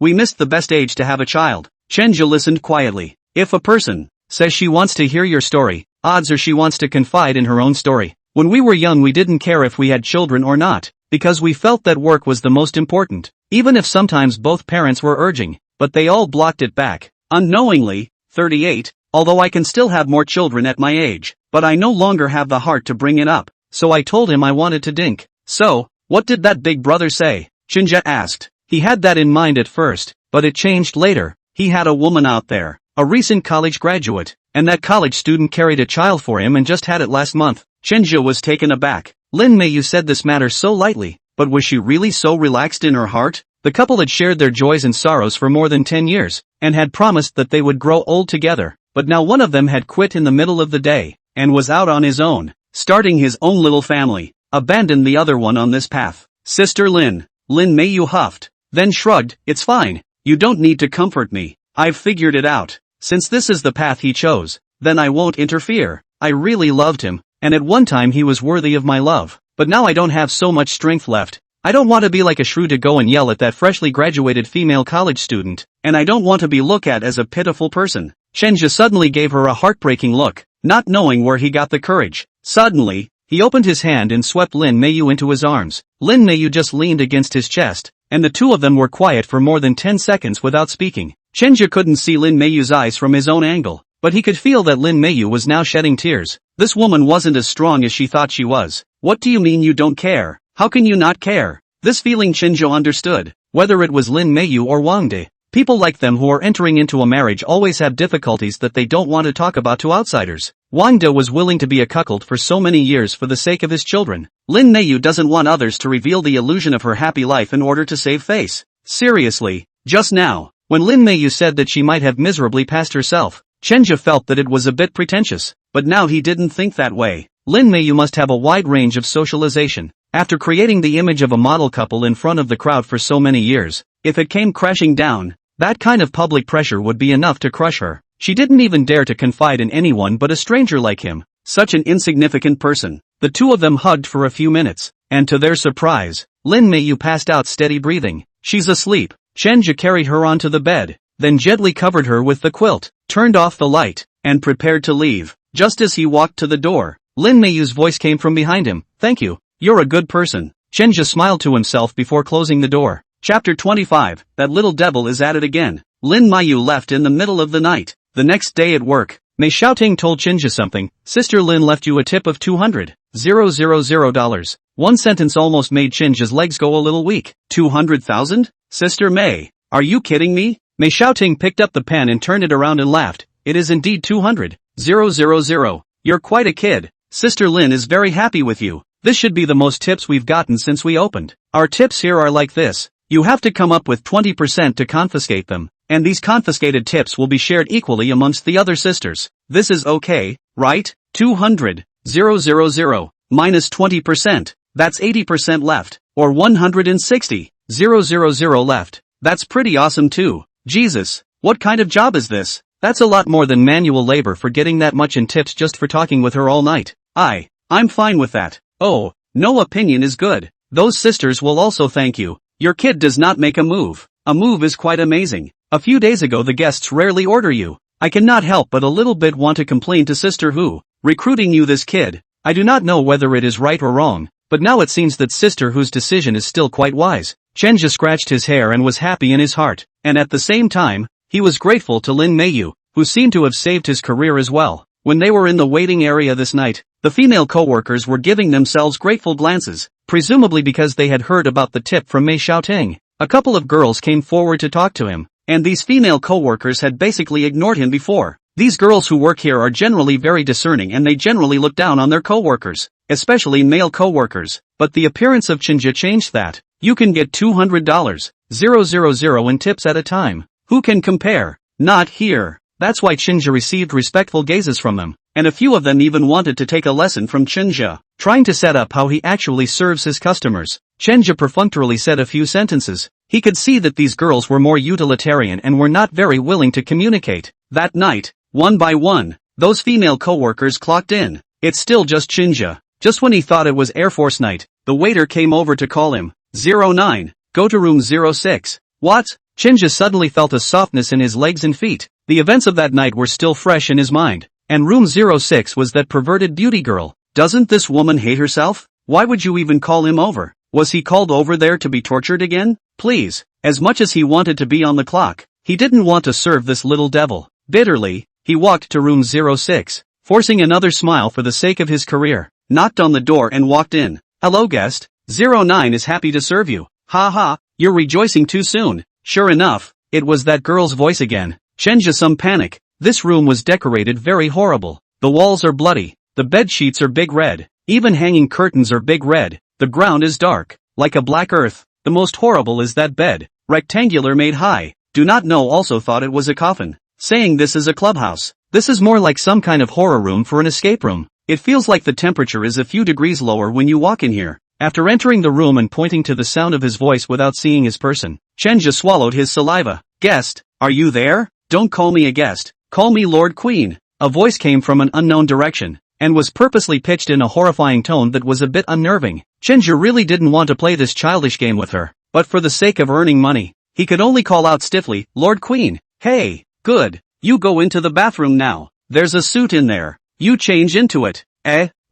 We missed the best age to have a child. Chenja listened quietly. If a person says she wants to hear your story, odds are she wants to confide in her own story. When we were young we didn't care if we had children or not, because we felt that work was the most important, even if sometimes both parents were urging, but they all blocked it back. Unknowingly, 38, although I can still have more children at my age, but I no longer have the heart to bring it up, so I told him I wanted to dink. So, what did that big brother say? Chenja asked. He had that in mind at first, but it changed later. He had a woman out there, a recent college graduate, and that college student carried a child for him and just had it last month. Chenja was taken aback. Lin Meiyu said this matter so lightly, but was she really so relaxed in her heart? The couple had shared their joys and sorrows for more than 10 years, and had promised that they would grow old together, but now one of them had quit in the middle of the day, and was out on his own, starting his own little family, abandoned the other one on this path. Sister Lin, Lin Meiyu huffed, then shrugged, it's fine, you don't need to comfort me, I've figured it out. Since this is the path he chose, then I won't interfere. I really loved him, and at one time he was worthy of my love, but now I don't have so much strength left. I don't want to be like a shrew to go and yell at that freshly graduated female college student, and I don't want to be looked at as a pitiful person. Chenja suddenly gave her a heartbreaking look, not knowing where he got the courage. Suddenly, he opened his hand and swept Lin Meiyu into his arms. Lin Meiyu just leaned against his chest, and the two of them were quiet for more than 10 seconds without speaking. Chenja couldn't see Lin Meiyu's eyes from his own angle, but he could feel that Lin Meiyu was now shedding tears. This woman wasn't as strong as she thought she was. What do you mean you don't care? How can you not care? This feeling Chenja understood, whether it was Lin Meiyu or Wang De. People like them who are entering into a marriage always have difficulties that they don't want to talk about to outsiders. Wang De was willing to be a cuckold for so many years for the sake of his children. Lin Meiyu doesn't want others to reveal the illusion of her happy life in order to save face. Seriously, just now, when Lin Meiyu said that she might have miserably passed herself, Chenja felt that it was a bit pretentious, but now he didn't think that way. Lin Meiyu must have a wide range of socialization. After creating the image of a model couple in front of the crowd for so many years, if it came crashing down, that kind of public pressure would be enough to crush her. She didn't even dare to confide in anyone but a stranger like him, such an insignificant person. The two of them hugged for a few minutes, and to their surprise, Lin Meiyu passed out steady breathing. She's asleep. Chenja carried her onto the bed, then gently covered her with the quilt, turned off the light, and prepared to leave. Just as he walked to the door, Lin Meiyu's voice came from behind him. Thank you. You're a good person. Chenja smiled to himself before closing the door. Chapter 25, That Little Devil is at it again. Lin Meiyu left in the middle of the night. The next day at work, Mei Xiaoting told Chenja something. Sister Lin left you a tip of $200,000. One sentence almost made Chenja's legs go a little weak. 200,000? Sister Mei, are you kidding me? Mei Xiaoting picked up the pen and turned it around and laughed. It is indeed 200,000. You're quite a kid. Sister Lin is very happy with you. This should be the most tips we've gotten since we opened. Our tips here are like this. You have to come up with 20% to confiscate them, and these confiscated tips will be shared equally amongst the other sisters. This is okay, right? 200,000 minus 20%. That's 80% left, or 160,000 left. That's pretty awesome too. Jesus, what kind of job is this? That's a lot more than manual labor for getting that much in tips just for talking with her all night. I'm fine with that. Oh, no opinion is good. Those sisters will also thank you. Your kid does not make a move. A move is quite amazing. A few days ago the guests rarely order you. I cannot help but a little bit want to complain to sister who, recruiting you this kid. I do not know whether it is right or wrong, but now it seems that sister whose decision is still quite wise. Chenja scratched his hair and was happy in his heart, and at the same time, he was grateful to Lin Meiyu, who seemed to have saved his career as well. When they were in the waiting area this night, the female co-workers were giving themselves grateful glances, presumably because they had heard about the tip from Mei Xiaoting. A couple of girls came forward to talk to him, and these female co-workers had basically ignored him before. These girls who work here are generally very discerning and they generally look down on their co-workers, especially male co-workers, but the appearance of Chenja changed that. You can get $200,000 in tips at a time. Who can compare? Not here. That's why Chenja received respectful gazes from them, and a few of them even wanted to take a lesson from Chenja, trying to set up how he actually serves his customers. Chenja perfunctorily said a few sentences. He could see that these girls were more utilitarian and were not very willing to communicate. That night, one by one, those female co-workers clocked in. It's still just Chenja. Just when he thought it was Air Force night, the waiter came over to call him. 09, go to room 06. What? Chenja suddenly felt a softness in his legs and feet. The events of that night were still fresh in his mind, and room 06 was that perverted beauty girl. Doesn't this woman hate herself? Why would you even call him over? Was he called over there to be tortured again? Please. As much as he wanted to be on the clock, he didn't want to serve this little devil. Bitterly, he walked to room 06, forcing another smile for the sake of his career, knocked on the door and walked in. Hello guest, 09 is happy to serve you. Ha ha, you're rejoicing too soon. Sure enough, it was that girl's voice again. Chenja some panic. This room was decorated very horrible. The walls are bloody, the bed sheets are big red, even hanging curtains are big red, the ground is dark, like a black earth. The most horrible is that bed, rectangular made high. Do not know also thought it was a coffin. Saying this is a clubhouse. This is more like some kind of horror room for an escape room. It feels like the temperature is a few degrees lower when you walk in here. After entering the room and pointing to the sound of his voice without seeing his person, Chenja swallowed his saliva. Guest, are you there? Don't call me a guest. Call me Lord Queen. A voice came from an unknown direction, and was purposely pitched in a horrifying tone that was a bit unnerving. Chenja really didn't want to play this childish game with her, but for the sake of earning money, he could only call out stiffly, Lord Queen. Hey, good. You go into the bathroom now. There's a suit in there. You change into it.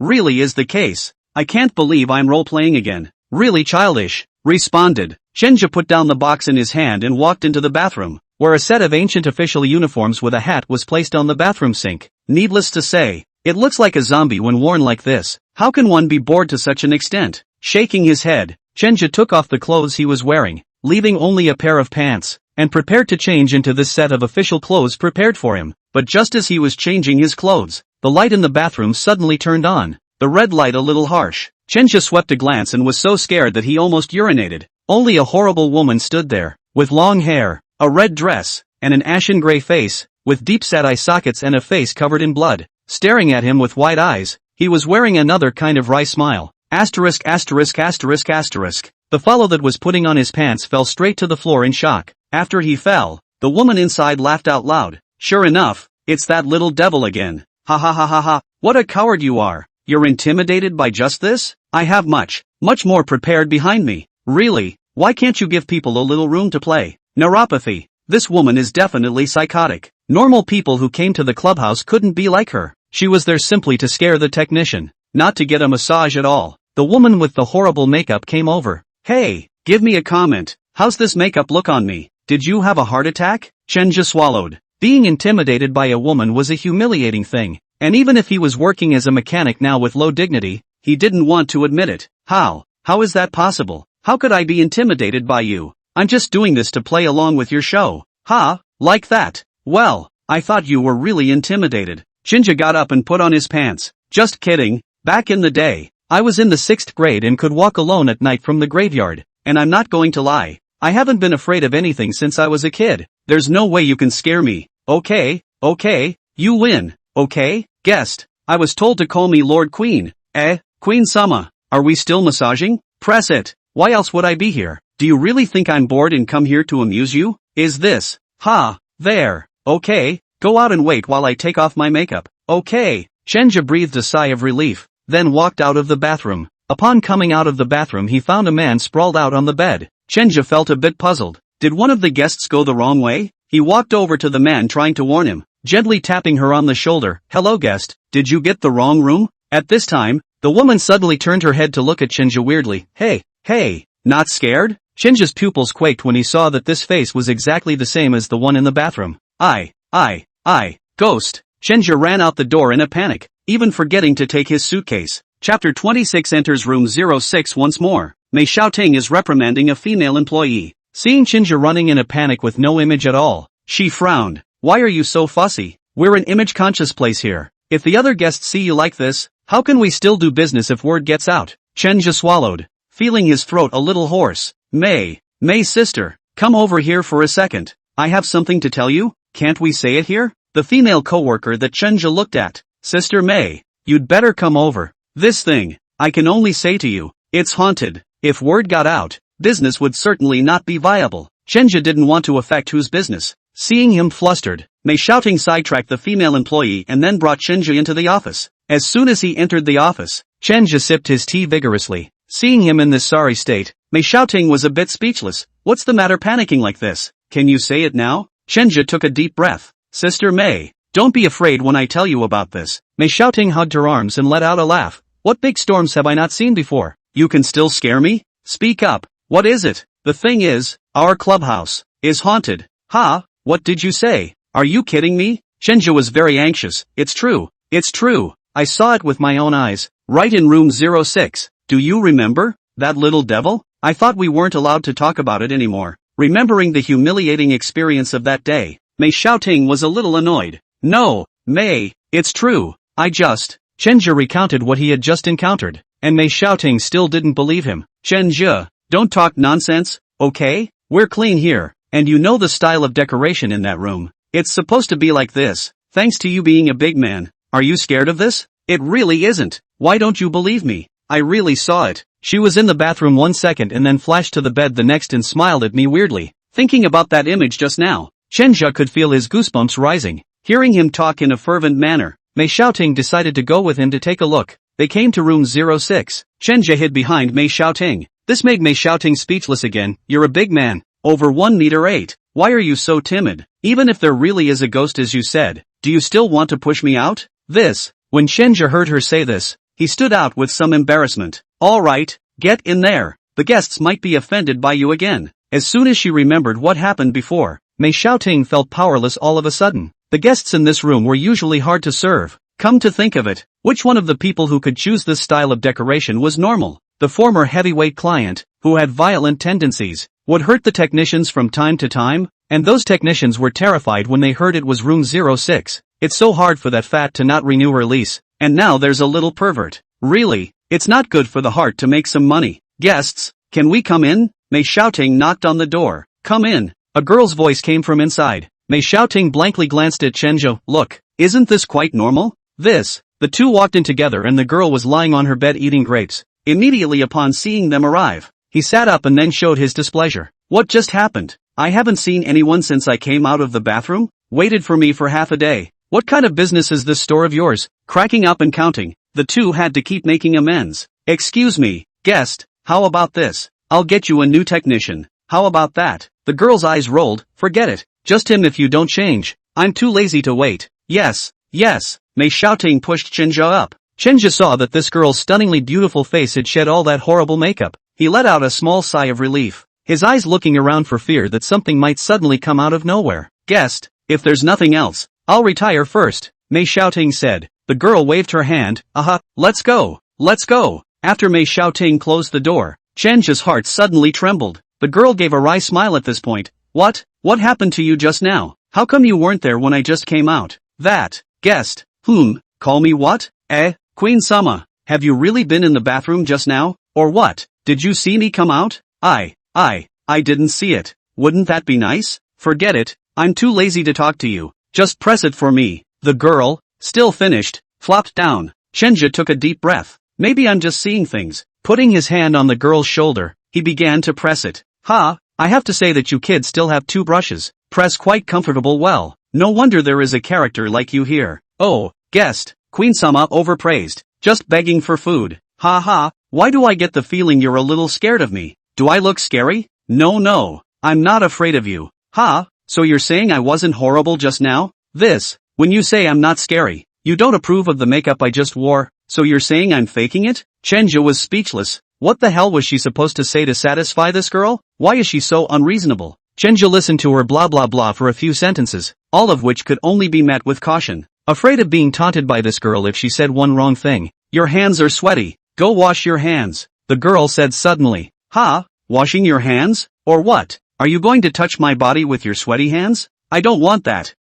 Really is the case. I can't believe I'm role-playing again. Really childish. Responded. Chenja put down the box in his hand and walked into the bathroom, where a set of ancient official uniforms with a hat was placed on the bathroom sink. Needless to say, it looks like a zombie when worn like this. How can one be bored to such an extent? Shaking his head, Chenja took off the clothes he was wearing, leaving only a pair of pants, and prepared to change into this set of official clothes prepared for him. But just as he was changing his clothes, the light in the bathroom suddenly turned on, the red light a little harsh. Chenja swept a glance and was so scared that he almost urinated. Only a horrible woman stood there, with long hair, a red dress, and an ashen gray face, with deep-set eye sockets and a face covered in blood, staring at him with wide eyes. He was wearing another kind of wry smile. The fellow that was putting on his pants fell straight to the floor in shock. After he fell, the woman inside laughed out loud. Sure enough, it's that little devil again. Ha ha ha ha ha, what a coward you are. You're intimidated by just this? I have much more prepared behind me. Really, why can't you give people a little room to play? Neuropathy. This woman is definitely psychotic. Normal people who came to the clubhouse couldn't be like her. She was there simply to scare the technician, not to get a massage at all. The woman with the horrible makeup came over. Hey, give me a comment. How's this makeup look on me? Did you have a heart attack? Chenja swallowed. Being intimidated by a woman was a humiliating thing, and even if he was working as a mechanic now with low dignity, he didn't want to admit it. How is that possible? How could I be intimidated by you? I'm just doing this to play along with your show. Like that? Well, I thought you were really intimidated. Chenja got up and put on his pants. Just kidding. Back in the day, I was in the 6th grade and could walk alone at night from the graveyard, and I'm not going to lie. I haven't been afraid of anything since I was a kid. There's no way you can scare me. Okay, you win. Okay, guest. I was told to call me Lord Queen. Queen-sama. Are we still massaging? Press it. Why else would I be here? Do you really think I'm bored and come here to amuse you? Is this? There. Okay, go out and wait while I take off my makeup. Okay. Chenja breathed a sigh of relief, then walked out of the bathroom. Upon coming out of the bathroom he found a man sprawled out on the bed. Chenja felt a bit puzzled. Did one of the guests go the wrong way? He walked over to the man trying to warn him, gently tapping her on the shoulder. Hello guest, did you get the wrong room? At this time, the woman suddenly turned her head to look at Chenja weirdly. Hey, not scared? Chenja's pupils quaked when he saw that this face was exactly the same as the one in the bathroom. Ghost. Chenja ran out the door in a panic, even forgetting to take his suitcase. Chapter 26 enters room 06 once more. Mei Xiaoting is reprimanding a female employee. Seeing Chenja running in a panic with no image at all, she frowned. Why are you so fussy? We're an image-conscious place here. If the other guests see you like this, how can we still do business if word gets out? Chenja swallowed, feeling his throat a little hoarse. Mei sister, come over here for a second. I have something to tell you. Can't we say it here? The female coworker that Chenja looked at. Sister Mei, you'd better come over. This thing, I can only say to you, it's haunted. If word got out, business would certainly not be viable. Chenja didn't want to affect whose business. Seeing him flustered, Mei Xiaoting sidetracked the female employee and then brought Chenja into the office. As soon as he entered the office, Chenja sipped his tea vigorously. Seeing him in this sorry state, Mei Xiaoting was a bit speechless. What's the matter panicking like this? Can you say it now? Chenja took a deep breath. Sister Mei, don't be afraid when I tell you about this. Mei Xiaoting hugged her arms and let out a laugh. What big storms have I not seen before? You can still scare me? Speak up. What is it? The thing is, our clubhouse is haunted. Ha? What did you say? Are you kidding me? Chenja was very anxious. It's true. I saw it with my own eyes, right in room 06. Do you remember? That little devil? I thought we weren't allowed to talk about it anymore. Remembering the humiliating experience of that day, Mei Xiaoting was a little annoyed. No, Mei, it's true. Chenja recounted what he had just encountered, and Mei Xiaoting still didn't believe him. Chenja, don't talk nonsense, okay? We're clean here, and you know the style of decoration in that room. It's supposed to be like this, thanks to you being a big man. Are you scared of this? It really isn't. Why don't you believe me? I really saw it. She was in the bathroom 1 second and then flashed to the bed the next and smiled at me weirdly. Thinking about that image just now, Chenja could feel his goosebumps rising. Hearing him talk in a fervent manner, Mei Xiaoting decided to go with him to take a look. They came to room 06. Chenja hid behind Mei Xiaoting. This made Mei Xiaoting speechless again. You're a big man, over 1 meter 8. Why are you so timid? Even if there really is a ghost as you said, do you still want to push me out? When Chenja heard her say this, he stood out with some embarrassment. Alright, get in there. The guests might be offended by you again. As soon as she remembered what happened before, Mei Xiaoting felt powerless all of a sudden. The guests in this room were usually hard to serve. Come to think of it, which one of the people who could choose this style of decoration was normal? The former heavyweight client, who had violent tendencies, would hurt the technicians from time to time, and those technicians were terrified when they heard it was room 06. It's so hard for that fat to not renew her lease, and now there's a little pervert. Really, it's not good for the heart to make some money. Guests, can we come in? Mei Xiaoting knocked on the door. Come in. A girl's voice came from inside. Mei Xiaoting blankly glanced at Chenja. Look, isn't this quite normal? The two walked in together and the girl was lying on her bed eating grapes. Immediately upon seeing them arrive, he sat up and then showed his displeasure. What just happened? I haven't seen anyone since I came out of the bathroom. Waited for me for half a day. What kind of business is this store of yours? Cracking up and counting, the two had to keep making amends. Excuse me, guest, how about this? I'll get you a new technician. How about that? The girl's eyes rolled. Forget it. Just him if you don't change. I'm too lazy to wait. Yes. Mei Xiaoting pushed Chenja up. Chenja saw that this girl's stunningly beautiful face had shed all that horrible makeup. He let out a small sigh of relief, his eyes looking around for fear that something might suddenly come out of nowhere. Guest, if there's nothing else, I'll retire first, Mei Xiaoting said. The girl waved her hand. Let's go. After Mei Xiaoting closed the door, Chenja's heart suddenly trembled. The girl gave a wry smile at this point. What happened to you just now? How come you weren't there when I just came out? Guest, call me what? Queen-sama, have you really been in the bathroom just now, or what? Did you see me come out? I didn't see it. Wouldn't that be nice? Forget it, I'm too lazy to talk to you. Just press it for me. The girl, still finished, flopped down. Chenja took a deep breath. Maybe I'm just seeing things. Putting his hand on the girl's shoulder, he began to press it. I have to say that you kids still have 2 brushes. Press quite comfortable well. No wonder there is a character like you here. Oh, guest, Queen-sama overpraised. Just begging for food. Why do I get the feeling you're a little scared of me? Do I look scary? No, I'm not afraid of you. Ha, so you're saying I wasn't horrible just now? When you say I'm not scary, you don't approve of the makeup I just wore, so you're saying I'm faking it? Chenja was speechless. What the hell was she supposed to say to satisfy this girl? Why is she so unreasonable? Chenja listened to her blah blah blah for a few sentences, all of which could only be met with caution. Afraid of being taunted by this girl if she said one wrong thing. Your hands are sweaty. Go wash your hands, the girl said suddenly. Ha? Washing your hands? Or what? Are you going to touch my body with your sweaty hands? I don't want that.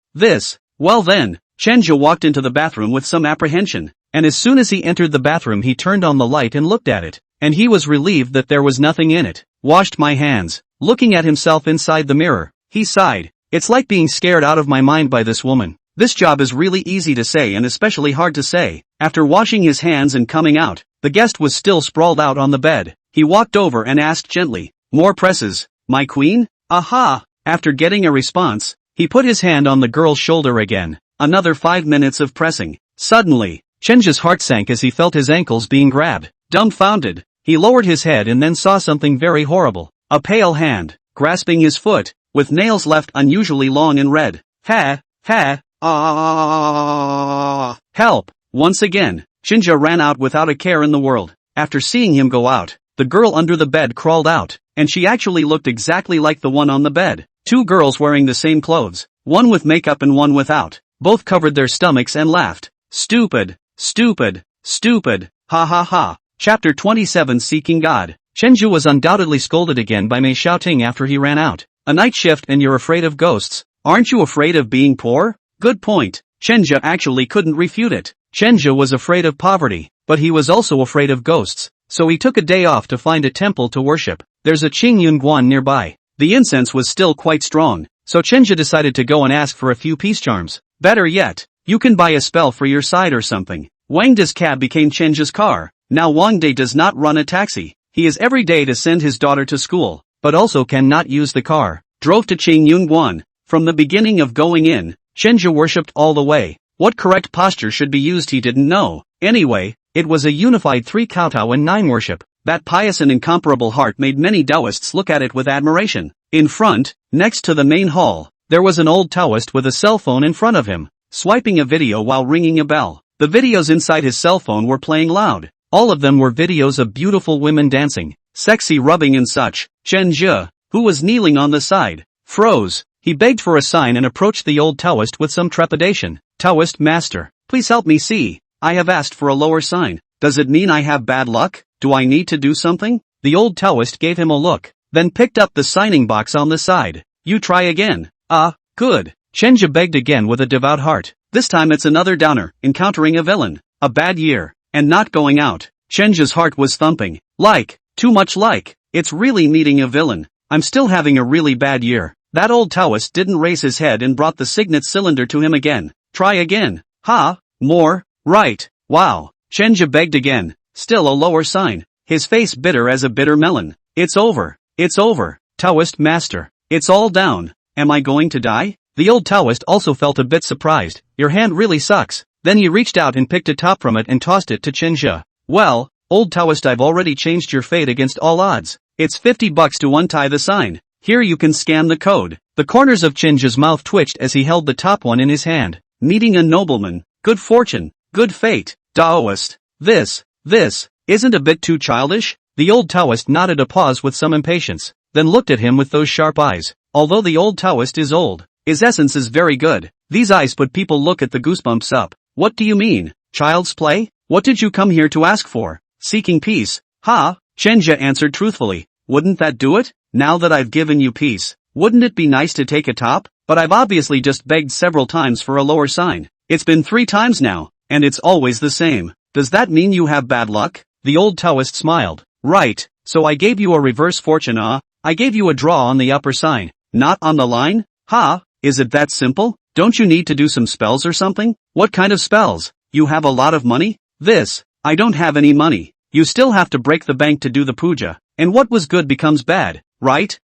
Well then, Chenja walked into the bathroom with some apprehension, and as soon as he entered the bathroom he turned on the light and looked at it, and he was relieved that there was nothing in it. Washed my hands. Looking at himself inside the mirror, he sighed. It's like being scared out of my mind by this woman. This job is really easy to say and especially hard to say. After washing his hands and coming out, the guest was still sprawled out on the bed. He walked over and asked gently, "More presses, my queen?" Aha! After getting a response, he put his hand on the girl's shoulder again. Another 5 minutes of pressing. Suddenly, Chenja's heart sank as he felt his ankles being grabbed. Dumbfounded, he lowered his head and then saw something very horrible. A pale hand, grasping his foot, with nails left unusually long and red. Help! Once again, Chenja ran out without a care in the world. After seeing him go out, the girl under the bed crawled out, and she actually looked exactly like the one on the bed. Two girls wearing the same clothes, one with makeup and one without. Both covered their stomachs and laughed. Stupid. Ha ha ha. Chapter 27 Seeking God. Chenja was undoubtedly scolded again by Mei Xiaoting after he ran out. A night shift and you're afraid of ghosts? Aren't you afraid of being poor? Good point. Chenja actually couldn't refute it. Chenja was afraid of poverty, but he was also afraid of ghosts, so he took a day off to find a temple to worship. There's a Qingyun Guan nearby. The incense was still quite strong, so Chenja decided to go and ask for a few peace charms. Better yet, you can buy a spell for your side or something. Wangde's cab became Chenja's car. Now Wangde does not run a taxi. He is every day to send his daughter to school, but also cannot use the car. Drove to Qingyun Guan. From the beginning of going in, Chenja worshipped all the way. What correct posture should be used he didn't know. Anyway, it was a unified 3 kowtow and 9 worship. That pious and incomparable heart made many Taoists look at it with admiration. In front, next to the main hall, there was an old Taoist with a cell phone in front of him, swiping a video while ringing a bell. The videos inside his cell phone were playing loud. All of them were videos of beautiful women dancing, sexy rubbing and such. Chenja, who was kneeling on the side, froze. He begged for a sign and approached the old Taoist with some trepidation. Taoist master, please help me see. I have asked for a lower sign. Does it mean I have bad luck? Do I need to do something? The old Taoist gave him a look, then picked up the signing box on the side. You try again. Good. Chenja begged again with a devout heart. This time it's another downer, encountering a villain, a bad year, and not going out. Chenja's heart was thumping. Too much like. It's really meeting a villain. I'm still having a really bad year. That old Taoist didn't raise his head and brought the signet cylinder to him again. Try again. More? Right. Wow. Chenja begged again. Still a lower sign. His face bitter as a bitter melon. It's over. Taoist master. It's all down. Am I going to die? The old Taoist also felt a bit surprised. Your hand really sucks. Then he reached out and picked a top from it and tossed it to Chenja. Well, old Taoist, I've already changed your fate against all odds. It's $50 to untie the sign. Here you can scan the code. The corners of Chenja's mouth twitched as he held the top one in his hand. Meeting a nobleman. Good fortune. Good fate. Taoist. This isn't a bit too childish? The old Taoist nodded a pause with some impatience, then looked at him with those sharp eyes. Although the old Taoist is old, his essence is very good. These eyes put people look at the goosebumps up. What do you mean? Child's play? What did you come here to ask for? Seeking peace. Chenja answered truthfully. Wouldn't that do it? Now that I've given you peace, wouldn't it be nice to take a top? But I've obviously just begged several times for a lower sign. It's been 3 times now, and it's always the same. Does that mean you have bad luck? The old Taoist smiled. Right, so I gave you a reverse fortune. I gave you a draw on the upper sign, not on the line? Is it that simple? Don't you need to do some spells or something? What kind of spells? You have a lot of money? I don't have any money. You still have to break the bank to do the puja, and what was good becomes bad, right?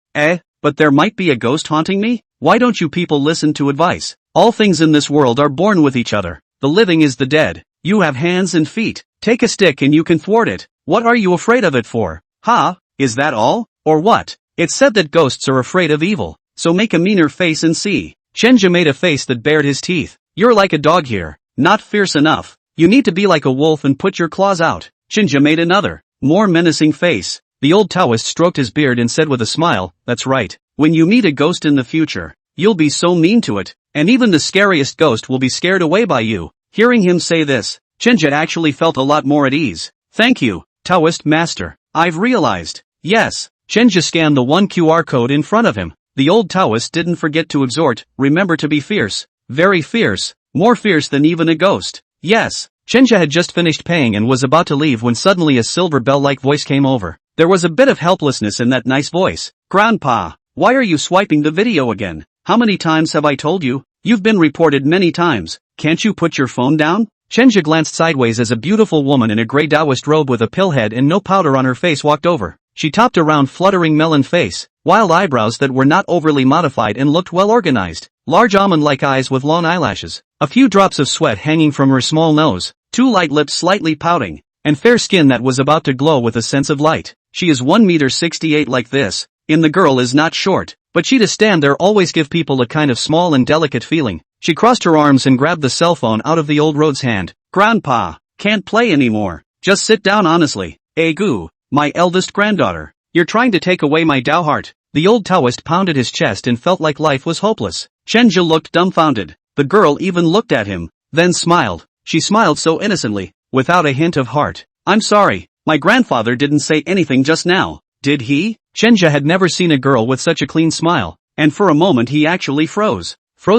But there might be a ghost haunting me? Why don't you people listen to advice? All things in this world are born with each other. The living is the dead. You have hands and feet. Take a stick and you can thwart it. What are you afraid of it for? Ha, is that all? Or what? It's said that ghosts are afraid of evil, so make a meaner face and see. Chenja made a face that bared his teeth. You're like a dog here, not fierce enough. You need to be like a wolf and put your claws out. Chenja made another, more menacing face. The old Taoist stroked his beard and said with a smile, that's right. When you meet a ghost in the future, you'll be so mean to it, and even the scariest ghost will be scared away by you. Hearing him say this, Chenja actually felt a lot more at ease. Thank you, Taoist master. I've realized. Yes. Chenja scanned the one QR code in front of him. The old Taoist didn't forget to exhort, remember to be fierce. Very fierce. More fierce than even a ghost. Yes. Chenja had just finished paying and was about to leave when suddenly a silver bell-like voice came over. There was a bit of helplessness in that nice voice. Grandpa, why are you swiping the video again? How many times have I told you? You've been reported many times. Can't you put your phone down? Chenja glanced sideways as a beautiful woman in a grey Taoist robe with a pill head and no powder on her face walked over. She topped a round fluttering melon face, wild eyebrows that were not overly modified and looked well organized, large almond-like eyes with long eyelashes, a few drops of sweat hanging from her small nose, two light lips slightly pouting, and fair skin that was about to glow with a sense of light. She is 1.68 meters like this, and the girl is not short, but she to stand there always give people a kind of small and delicate feeling. She crossed her arms and grabbed the cell phone out of the old Rhodes' hand. Grandpa, can't play anymore. Just sit down honestly. Goo, my eldest granddaughter. You're trying to take away my Tao heart. The old Taoist pounded his chest and felt like life was hopeless. Chenja looked dumbfounded. The girl even looked at him, then smiled. She smiled so innocently, without a hint of heart. I'm sorry, my grandfather didn't say anything just now, did he? Chenja had never seen a girl with such a clean smile, and for a moment he actually froze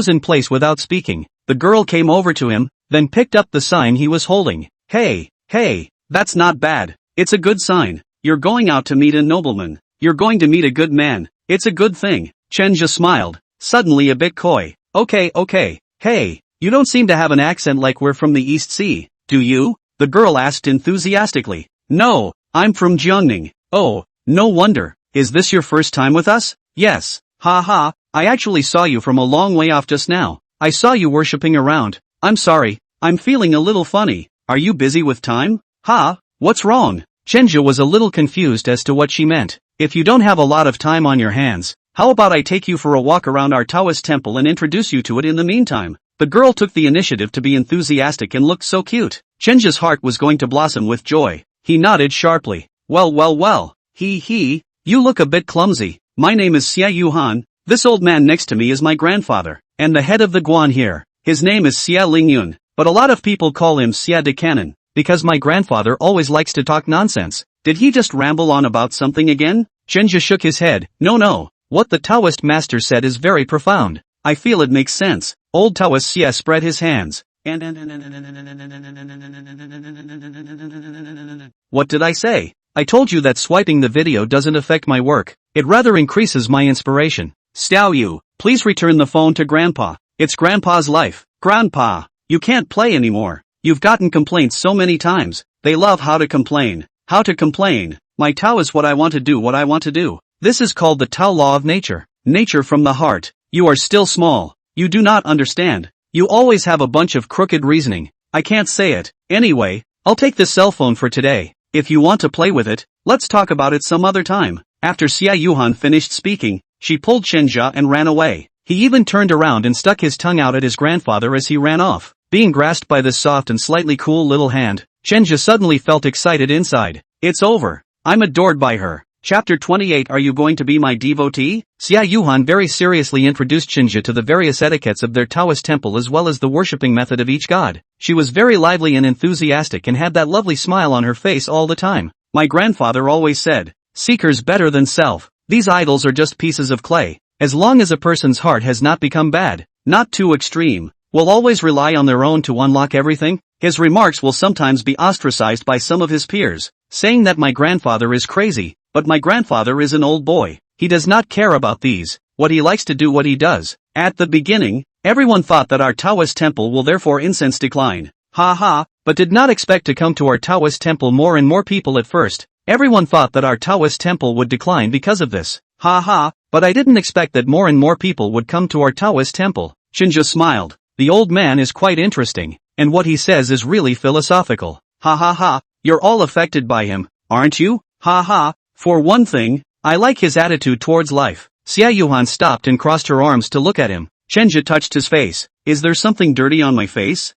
in place without speaking. The girl came over to him, then picked up the sign he was holding. Hey, that's not bad. It's a good sign. You're going out to meet a nobleman. You're going to meet a good man. It's a good thing. Chenja smiled, suddenly a bit coy. Okay. Hey, you don't seem to have an accent like we're from the East Sea, do you? The girl asked enthusiastically. No, I'm from Jiangning. Oh, no wonder. Is this your first time with us? Yes. Ha, I actually saw you from a long way off just now. I saw you worshipping around. I'm sorry, I'm feeling a little funny. Are you busy with time? Ha, what's wrong? Chenja was a little confused as to what she meant. If you don't have a lot of time on your hands, how about I take you for a walk around our Taoist temple and introduce you to it in the meantime? The girl took the initiative to be enthusiastic and looked so cute. Chenja's heart was going to blossom with joy. He nodded sharply. Well. You look a bit clumsy. My name is Xia Yuhan. This old man next to me is my grandfather, and the head of the Guan here. His name is Xia Lingyun, but a lot of people call him Xia de Cannon, because my grandfather always likes to talk nonsense. Did he just ramble on about something again? Chenja shook his head. No. What the Taoist master said is very profound. I feel it makes sense. Old Taoist Xia spread his hands. What did I say? I told you that swiping the video doesn't affect my work. It rather increases my inspiration. Xiao Yu, please return the phone to Grandpa. It's Grandpa's life. Grandpa, you can't play anymore. You've gotten complaints so many times. They love how to complain. My Tao is what I want to do. This is called the Tao law of nature. Nature from the heart. You are still small. You do not understand. You always have a bunch of crooked reasoning. I can't say it. Anyway, I'll take this cell phone for today. If you want to play with it, let's talk about it some other time. After Xia Yuhan finished speaking, she pulled Chenja and ran away. He even turned around and stuck his tongue out at his grandfather as he ran off. Being grasped by this soft and slightly cool little hand, Chenja suddenly felt excited inside. It's over. I'm adored by her. Chapter 28. Are you going to be my devotee? Xia Yuhan very seriously introduced Chenja to the various etiquettes of their Taoist temple as well as the worshipping method of each god. She was very lively and enthusiastic and had that lovely smile on her face all the time. My grandfather always said, seekers better than self. These idols are just pieces of clay. As long as a person's heart has not become bad, not too extreme, will always rely on their own to unlock everything. His remarks will sometimes be ostracized by some of his peers, saying that my grandfather is crazy. But my grandfather is an old boy. He does not care about these. What he likes to do what he does. At the beginning, everyone thought that our Taoist temple will therefore incense decline. But did not expect to come to our Taoist temple more and more people at first. Everyone thought that our Taoist temple would decline because of this. But I didn't expect that more and more people would come to our Taoist temple. Chenja smiled. The old man is quite interesting, and what he says is really philosophical. You're all affected by him. aren't you? Ha ha, for one thing, I like his attitude towards life. Xia Yuhan stopped and crossed her arms to look at him. Chenja touched his face. Is there something dirty on my face?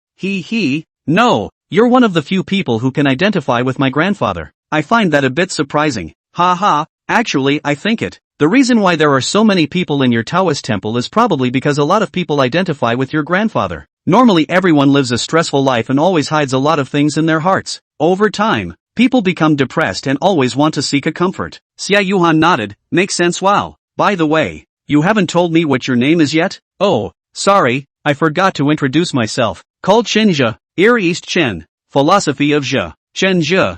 No, you're one of the few people who can identify with my grandfather. I find that a bit surprising. Ha ha, actually I think it. The reason why there are so many people in your Taoist temple is probably because a lot of people identify with your grandfather. Normally everyone lives a stressful life and always hides a lot of things in their hearts. Over time, people become depressed and always want to seek a comfort. Xia Yuhan nodded, makes sense. Wow. By the way, you haven't told me what your name is yet? Oh, sorry, I forgot to introduce myself. Called Chen Zhe, Ir East Chen, philosophy of Zhe. Chen Zhe,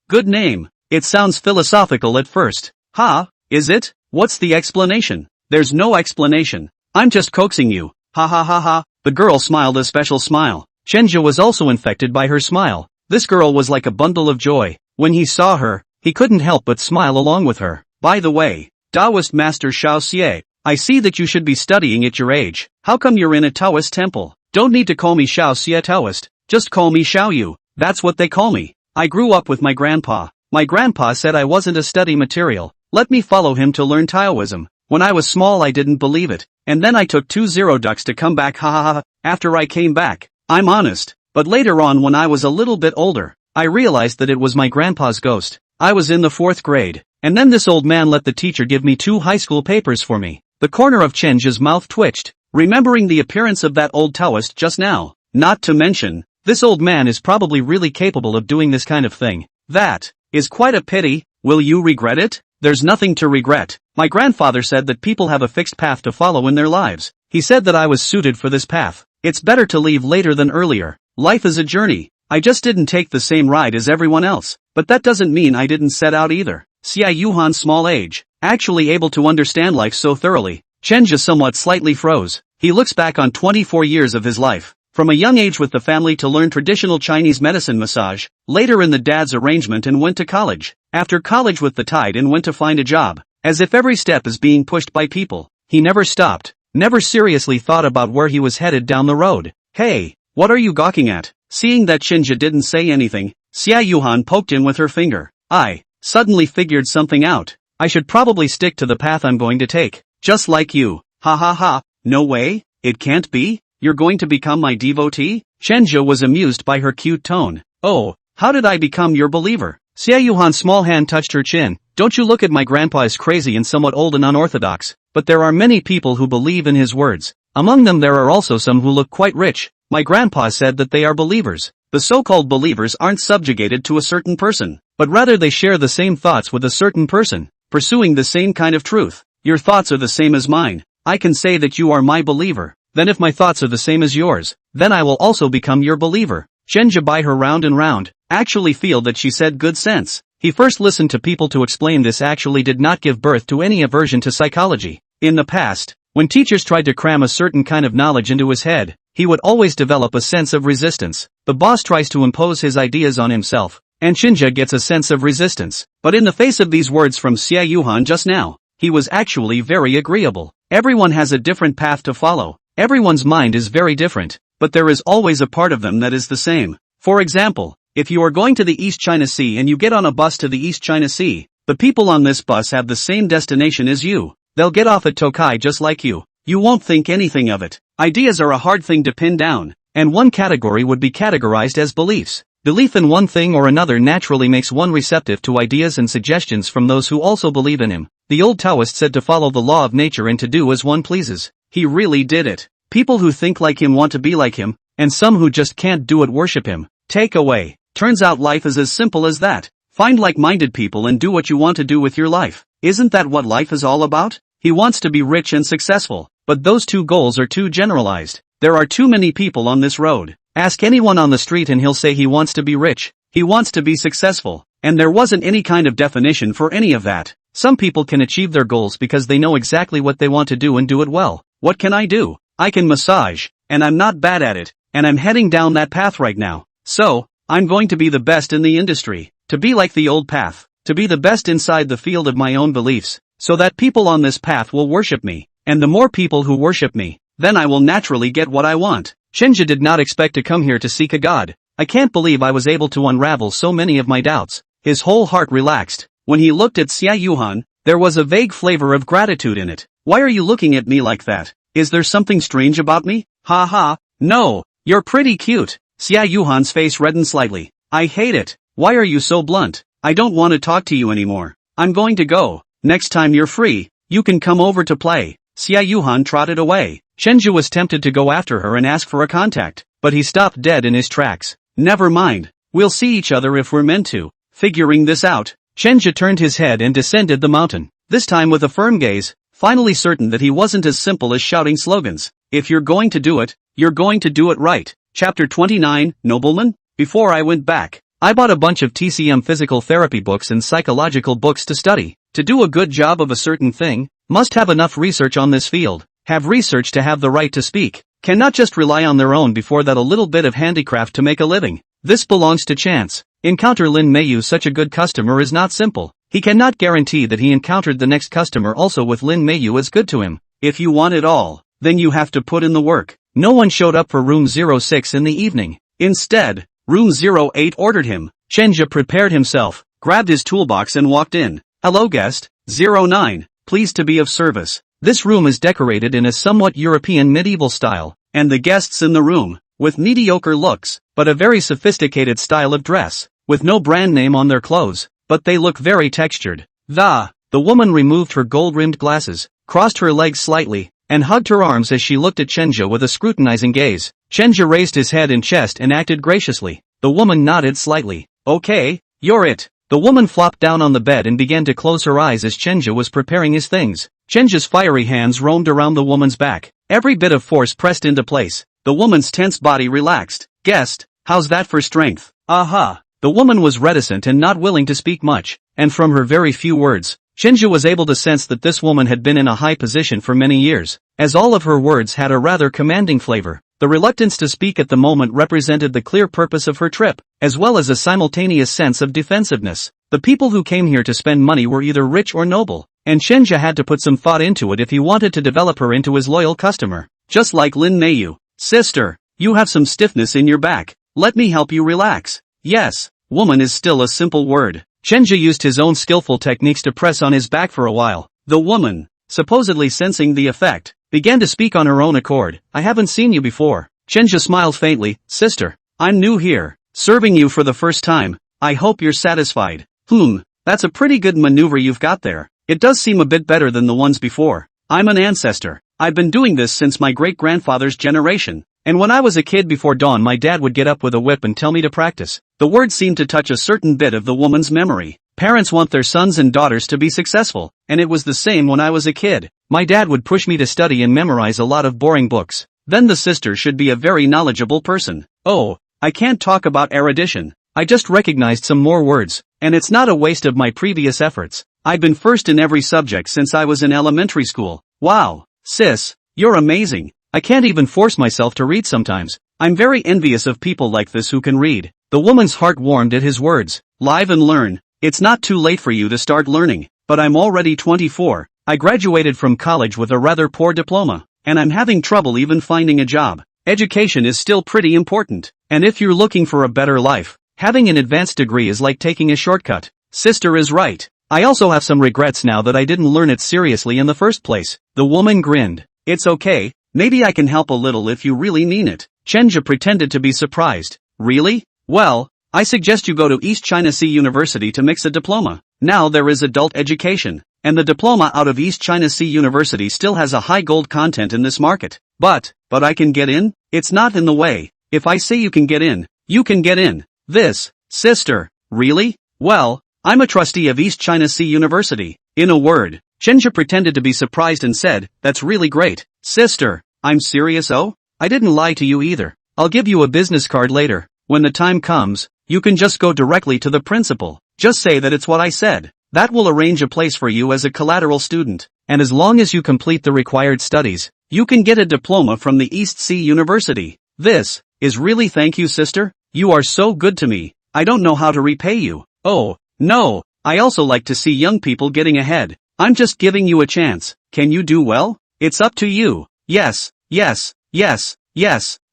good name. It sounds philosophical at first. Ha, is it? What's the explanation? There's no explanation. I'm just coaxing you. Ha ha ha ha. The girl smiled a special smile. Chen Zhe was also infected by her smile. This girl was like a bundle of joy. When he saw her, he couldn't help but smile along with her. By the way, Taoist Master Xiao Xie, I see that you should be studying at your age. How come you're in a Taoist temple? Don't need to call me Xiao Xie Taoist, just call me Xiao Yu. That's what they call me. I grew up with my grandpa. My grandpa said I wasn't a study material. Let me follow him to learn Taoism. When I was small I didn't believe it. And then I took 2 zero ducks to come back, ha ha ha. After I came back, I'm honest. But later on when I was a little bit older, I realized that it was my grandpa's ghost. I was in the 4th grade. And then this old man let the teacher give me 2 high school papers for me. The corner of Chen Zhe's mouth twitched, remembering the appearance of that old Taoist just now. Not to mention, this old man is probably really capable of doing this kind of thing. That is quite a pity. Will you regret it? There's nothing to regret. My grandfather said that people have a fixed path to follow in their lives. He said that I was suited for this path. It's better to leave later than earlier. Life is a journey. I just didn't take the same ride as everyone else. But that doesn't mean I didn't set out either. Xia Yuhan's small age, actually able to understand life so thoroughly. Chen Zhe somewhat slightly froze. He looks back on 24 years of his life. From a young age with the family to learn traditional Chinese medicine massage, later in the dad's arrangement and went to college. After college with the tide and went to find a job. As if every step is being pushed by people. He never stopped, never seriously thought about where he was headed down the road. Hey, what are you gawking at? Seeing that Chen Zhe didn't say anything, Xia Yuhan poked him with her finger. I suddenly figured something out. I should probably stick to the path I'm going to take. Just like you. Ha ha ha. No way, it can't be. You're going to become my devotee? Chen Zhe was amused by her cute tone. Oh, how did I become your believer? Xia Yuhan's small hand touched her chin. Don't you look at my grandpa as crazy and somewhat old and unorthodox, but there are many people who believe in his words. Among them there are also some who look quite rich. My grandpa said that they are believers. The so-called believers aren't subjugated to a certain person, but rather they share the same thoughts with a certain person, pursuing the same kind of truth. Your thoughts are the same as mine. I can say that you are my believer. Then if my thoughts are the same as yours, then I will also become your believer. Chen Zhe by her round and round, actually feel that she said good sense. He first listened to people to explain this actually did not give birth to any aversion to psychology. In the past, when teachers tried to cram a certain kind of knowledge into his head, he would always develop a sense of resistance. The boss tries to impose his ideas on himself, and Chen Zhe gets a sense of resistance. But in the face of these words from Xia Yuhan just now, he was actually very agreeable. Everyone has a different path to follow. Everyone's mind is very different, but there is always a part of them that is the same. For example, if you are going to the East China Sea and you get on a bus to the East China Sea, the people on this bus have the same destination as you. They'll get off at Tokai just like you. You won't think anything of it. Ideas are a hard thing to pin down, and one category would be categorized as beliefs. Belief in one thing or another naturally makes one receptive to ideas and suggestions from those who also believe in him. The old Taoist said to follow the law of nature and to do as one pleases. He really did it. People who think like him want to be like him, and some who just can't do it worship him. Take away. Turns out life is as simple as that. Find like-minded people and do what you want to do with your life. Isn't that what life is all about? He wants to be rich and successful, but those two goals are too generalized. There are too many people on this road. Ask anyone on the street and he'll say he wants to be rich. He wants to be successful, and there wasn't any kind of definition for any of that. Some people can achieve their goals because they know exactly what they want to do and do it well. What can I do? I can massage, and I'm not bad at it, and I'm heading down that path right now. So, I'm going to be the best in the industry, to be like the old path, to be the best inside the field of my own beliefs, so that people on this path will worship me, and the more people who worship me, then I will naturally get what I want. Chen Zhe did not expect to come here to seek a god. I can't believe I was able to unravel so many of my doubts. his whole heart relaxed. When he looked at Xia Yuhan, there was a vague flavor of gratitude in it. Why are you looking at me like that? Is there something strange about me? Ha ha, no, you're pretty cute. Xia Yuhan's face reddened slightly. I hate it. Why are you so blunt? I don't want to talk to you anymore. I'm going to go. Next time you're free, you can come over to play. Xia Yuhan trotted away. Chenja was tempted to go after her and ask for a contact, but he stopped dead in his tracks. Never mind. We'll see each other if we're meant to. Figuring this out, Chenja turned his head and descended the mountain, this time with a firm gaze, finally certain that he wasn't as simple as shouting slogans. If you're going to do it, you're going to do it right. Chapter 29, Nobleman? Before I went back, I bought a bunch of TCM physical therapy books and psychological books to study. To do a good job of a certain thing, must have enough research on this field, have research to have the right to speak, cannot just rely on their own before that a little bit of handicraft to make a living. This belongs to chance. Encounter Lin Meiyu such a good customer is not simple. He cannot guarantee that he encountered the next customer also with Lin Meiyu as good to him. If you want it all, then you have to put in the work. No one showed up for room 06 in the evening. Instead, room 08 ordered him. Chenja prepared himself, grabbed his toolbox and walked in. Hello guest, 09, pleased to be of service. This room is decorated in a somewhat European medieval style, and the guests in the room, with mediocre looks, but a very sophisticated style of dress, with no brand name on their clothes, but they look very textured. The woman removed her gold-rimmed glasses, crossed her legs slightly, and hugged her arms as she looked at Chenja with a scrutinizing gaze. Chenja raised his head and chest and acted graciously. The woman nodded slightly. Okay, you're it. The woman flopped down on the bed and began to close her eyes as Chenja was preparing his things. Chenja's fiery hands roamed around the woman's back. Every bit of force pressed into place. The woman's tense body relaxed. Guest, how's that for strength? Aha. The woman was reticent and not willing to speak much, and from her very few words, Chenja was able to sense that this woman had been in a high position for many years, as all of her words had a rather commanding flavor. The reluctance to speak at the moment represented the clear purpose of her trip, as well as a simultaneous sense of defensiveness. The people who came here to spend money were either rich or noble, and Chenja had to put some thought into it if he wanted to develop her into his loyal customer. Just like Lin Meiyu. Sister, you have some stiffness in your back. Let me help you relax. Yes, woman is still a simple word. Chenja used his own skillful techniques to press on his back for a while. The woman, supposedly sensing the effect, began to speak on her own accord. I haven't seen you before. Chenja smiled faintly. Sister, I'm new here, serving you for the first time. I hope you're satisfied. That's a pretty good maneuver you've got there. It does seem a bit better than the ones before. I'm an ancestor. I've been doing this since my great-grandfather's generation. And when I was a kid before dawn my dad would get up with a whip and tell me to practice. The words seemed to touch a certain bit of the woman's memory. Parents want their sons and daughters to be successful, and it was the same when I was a kid. My dad would push me to study and memorize a lot of boring books. Then the sister should be a very knowledgeable person. Oh, I can't talk about erudition. I just recognized some more words, and it's not a waste of my previous efforts. I've been first in every subject since I was in elementary school. Wow, sis, you're amazing. I can't even force myself to read sometimes. I'm very envious of people like this who can read. The woman's heart warmed at his words. Live and learn. It's not too late for you to start learning. But I'm already 24. I graduated from college with a rather poor diploma, and I'm having trouble even finding a job. Education is still pretty important. And if you're looking for a better life, having an advanced degree is like taking a shortcut. Sister is right. I also have some regrets now that I didn't learn it seriously in the first place. The woman grinned. It's okay. Maybe I can help a little if you really mean it. Chenja pretended to be surprised. Really? Well, I suggest you go to East China Sea University to mix a diploma. Now there is adult education, and the diploma out of East China Sea University still has a high gold content in this market. But I can get in? It's not in the way. If I say you can get in, you can get in. Sister, really? Well, I'm a trustee of East China Sea University. In a word, Chenja pretended to be surprised and said, that's really great. Sister, I'm serious. Oh? I didn't lie to you either. I'll give you a business card later. When the time comes, you can just go directly to the principal. Just say that it's what I said. That will arrange a place for you as a collateral student. And as long as you complete the required studies, you can get a diploma from the East Sea University. This is really thank you, sister. You are so good to me. I don't know how to repay you. Oh, no. I also like to see young people getting ahead. I'm just giving you a chance. Can you do well? It's up to you. Yes,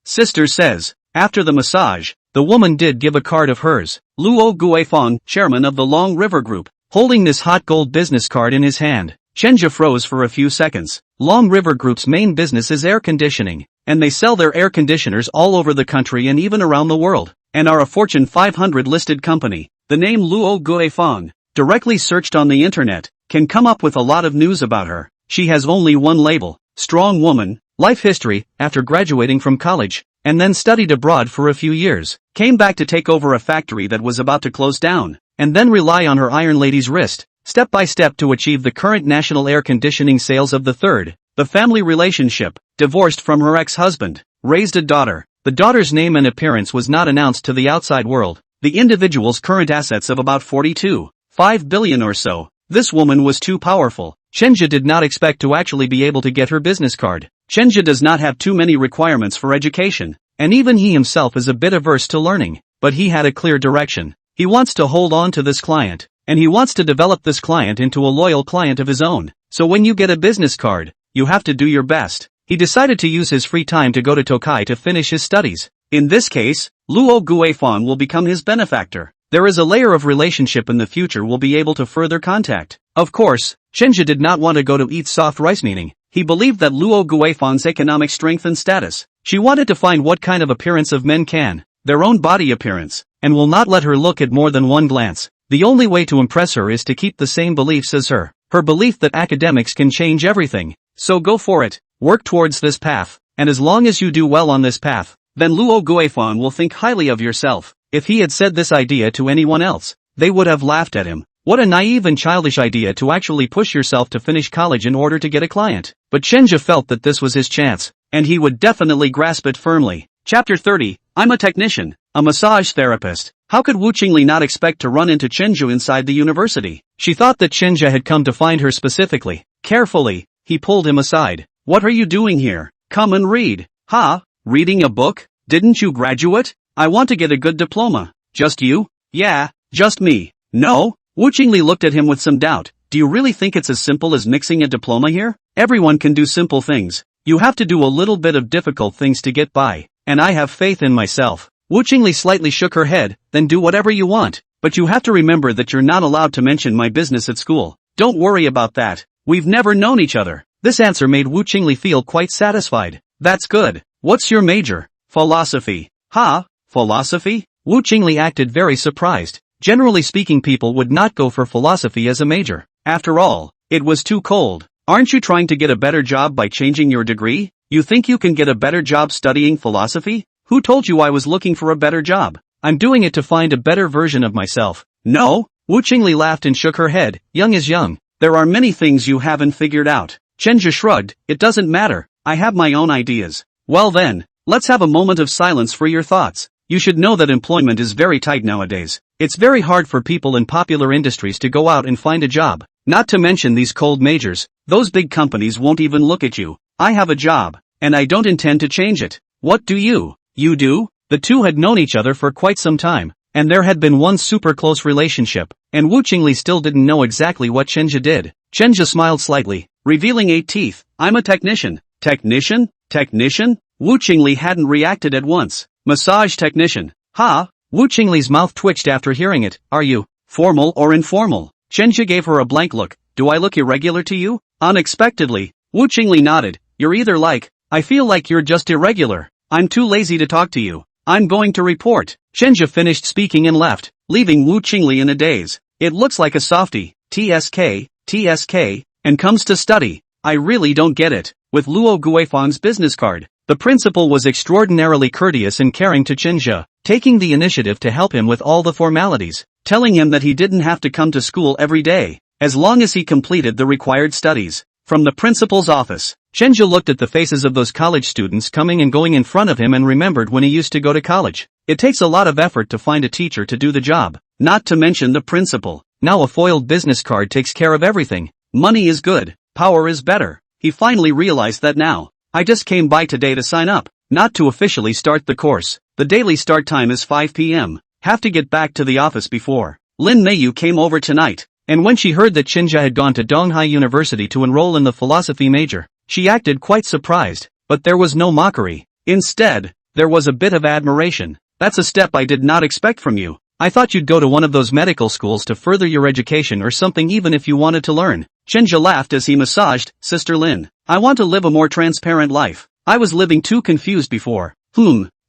sister says. After the massage, the woman did give a card of hers. Luo Guifeng, chairman of the Long River Group, holding this hot gold business card in his hand. Chenja froze for a few seconds. Long River Group's main business is air conditioning, and they sell their air conditioners all over the country and even around the world, and are a Fortune 500 listed company. The name Luo Guifeng, directly searched on the internet, can come up with a lot of news about her. She has only one label: strong woman. Life history: after graduating from college, and then studied abroad for a few years, came back to take over a factory that was about to close down, and then rely on her Iron Lady's wrist, step by step to achieve the current national air conditioning sales of the third. The family relationship: divorced from her ex-husband, raised a daughter. The daughter's name and appearance was not announced to the outside world. The individual's current assets of about 42.5 billion or so. This woman was too powerful. Chenja did not expect to actually be able to get her business card. Chenja does not have too many requirements for education, and even he himself is a bit averse to learning, but he had a clear direction. He wants to hold on to this client, and he wants to develop this client into a loyal client of his own. So when you get a business card, you have to do your best. He decided to use his free time to go to Tokai to finish his studies. In this case, Luo Guifeng will become his benefactor. There is a layer of relationship in the future we'll be able to further contact. Of course, Chenja did not want to go to eat soft rice, meaning he believed that Luo Guifeng's economic strength and status. She wanted to find what kind of appearance of men can, their own body appearance, and will not let her look at more than one glance. The only way to impress her is to keep the same beliefs as her. Her belief that academics can change everything. So go for it, work towards this path, and as long as you do well on this path, then Luo Guifeng will think highly of yourself. If he had said this idea to anyone else, they would have laughed at him. What a naive and childish idea to actually push yourself to finish college in order to get a client. But Chenja felt that this was his chance, and he would definitely grasp it firmly. Chapter 30, I'm a technician, a massage therapist. How could Wu Qingli not expect to run into Chenja inside the university? She thought that Chenja had come to find her specifically. Carefully, he pulled him aside. What are you doing here? Come and read. Ha? Reading a book? Didn't you graduate? I want to get a good diploma. Just you? Yeah, just me. No? Wu Qingli looked at him with some doubt. Do you really think it's as simple as mixing a diploma here? Everyone can do simple things. You have to do a little bit of difficult things to get by, and I have faith in myself. Wu Qingli slightly shook her head. Then do whatever you want, but you have to remember that you're not allowed to mention my business at school. Don't worry about that. We've never known each other. This answer made Wu Qingli feel quite satisfied. That's good. What's your major? Philosophy. Ha? Philosophy? Wu Qingli acted very surprised. Generally speaking, people would not go for philosophy as a major. After all, it was too cold. Aren't you trying to get a better job by changing your degree? You think you can get a better job studying philosophy? Who told you I was looking for a better job? I'm doing it to find a better version of myself. No? Wu Qingli laughed and shook her head. Young is young. There are many things you haven't figured out. Chenja shrugged. It doesn't matter. I have my own ideas. Well then, let's have a moment of silence for your thoughts. You should know that employment is very tight nowadays. It's very hard for people in popular industries to go out and find a job. Not to mention these cold majors. Those big companies won't even look at you. I have a job, and I don't intend to change it. What do you? You do? The two had known each other for quite some time, and there had been one super close relationship, and Wu Qingli still didn't know exactly what Chenja did. Chenja smiled slightly, revealing 8 teeth. I'm a technician. Technician? Technician? Wu Qingli hadn't reacted at once. Massage technician. Ha? Wu Qingli's mouth twitched after hearing it. Are you formal or informal? Chenja gave her a blank look. Do I look irregular to you? Unexpectedly, Wu Qingli nodded. You're either like, I feel like you're just irregular. I'm too lazy to talk to you. I'm going to report. Chenja finished speaking and left, leaving Wu Qingli in a daze. It looks like a softie. TSK, and comes to study. I really don't get it. With Luo Guifeng's business card, the principal was extraordinarily courteous and caring to Chenja, taking the initiative to help him with all the formalities, telling him that he didn't have to come to school every day, as long as he completed the required studies. From the principal's office, Chenja looked at the faces of those college students coming and going in front of him and remembered when he used to go to college. It takes a lot of effort to find a teacher to do the job, not to mention the principal. Now a foiled business card takes care of everything. Money is good, power is better. He finally realized that now. I just came by today to sign up, not to officially start the course. The daily start time is 5 p.m. Have to get back to the office before. Lin Meiyu came over tonight, and when she heard that Chenja had gone to Donghai University to enroll in the philosophy major, she acted quite surprised, but there was no mockery. Instead, there was a bit of admiration. That's a step I did not expect from you. I thought you'd go to one of those medical schools to further your education or something even if you wanted to learn. Chenja laughed as he massaged Sister Lin. I want to live a more transparent life. I was living too confused before.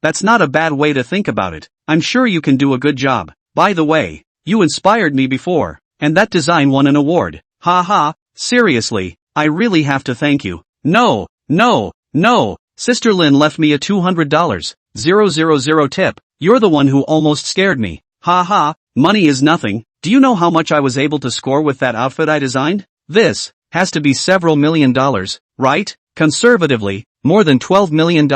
That's not a bad way to think about it. I'm sure you can do a good job. By the way, you inspired me before, and that design won an award. Ha. Seriously, I really have to thank you. No. Sister Lin left me a $200. 000 tip. You're the one who almost scared me. Ha, money is nothing. Do you know how much I was able to score with that outfit I designed? This has to be several $1 million, right? Conservatively, more than $12 million.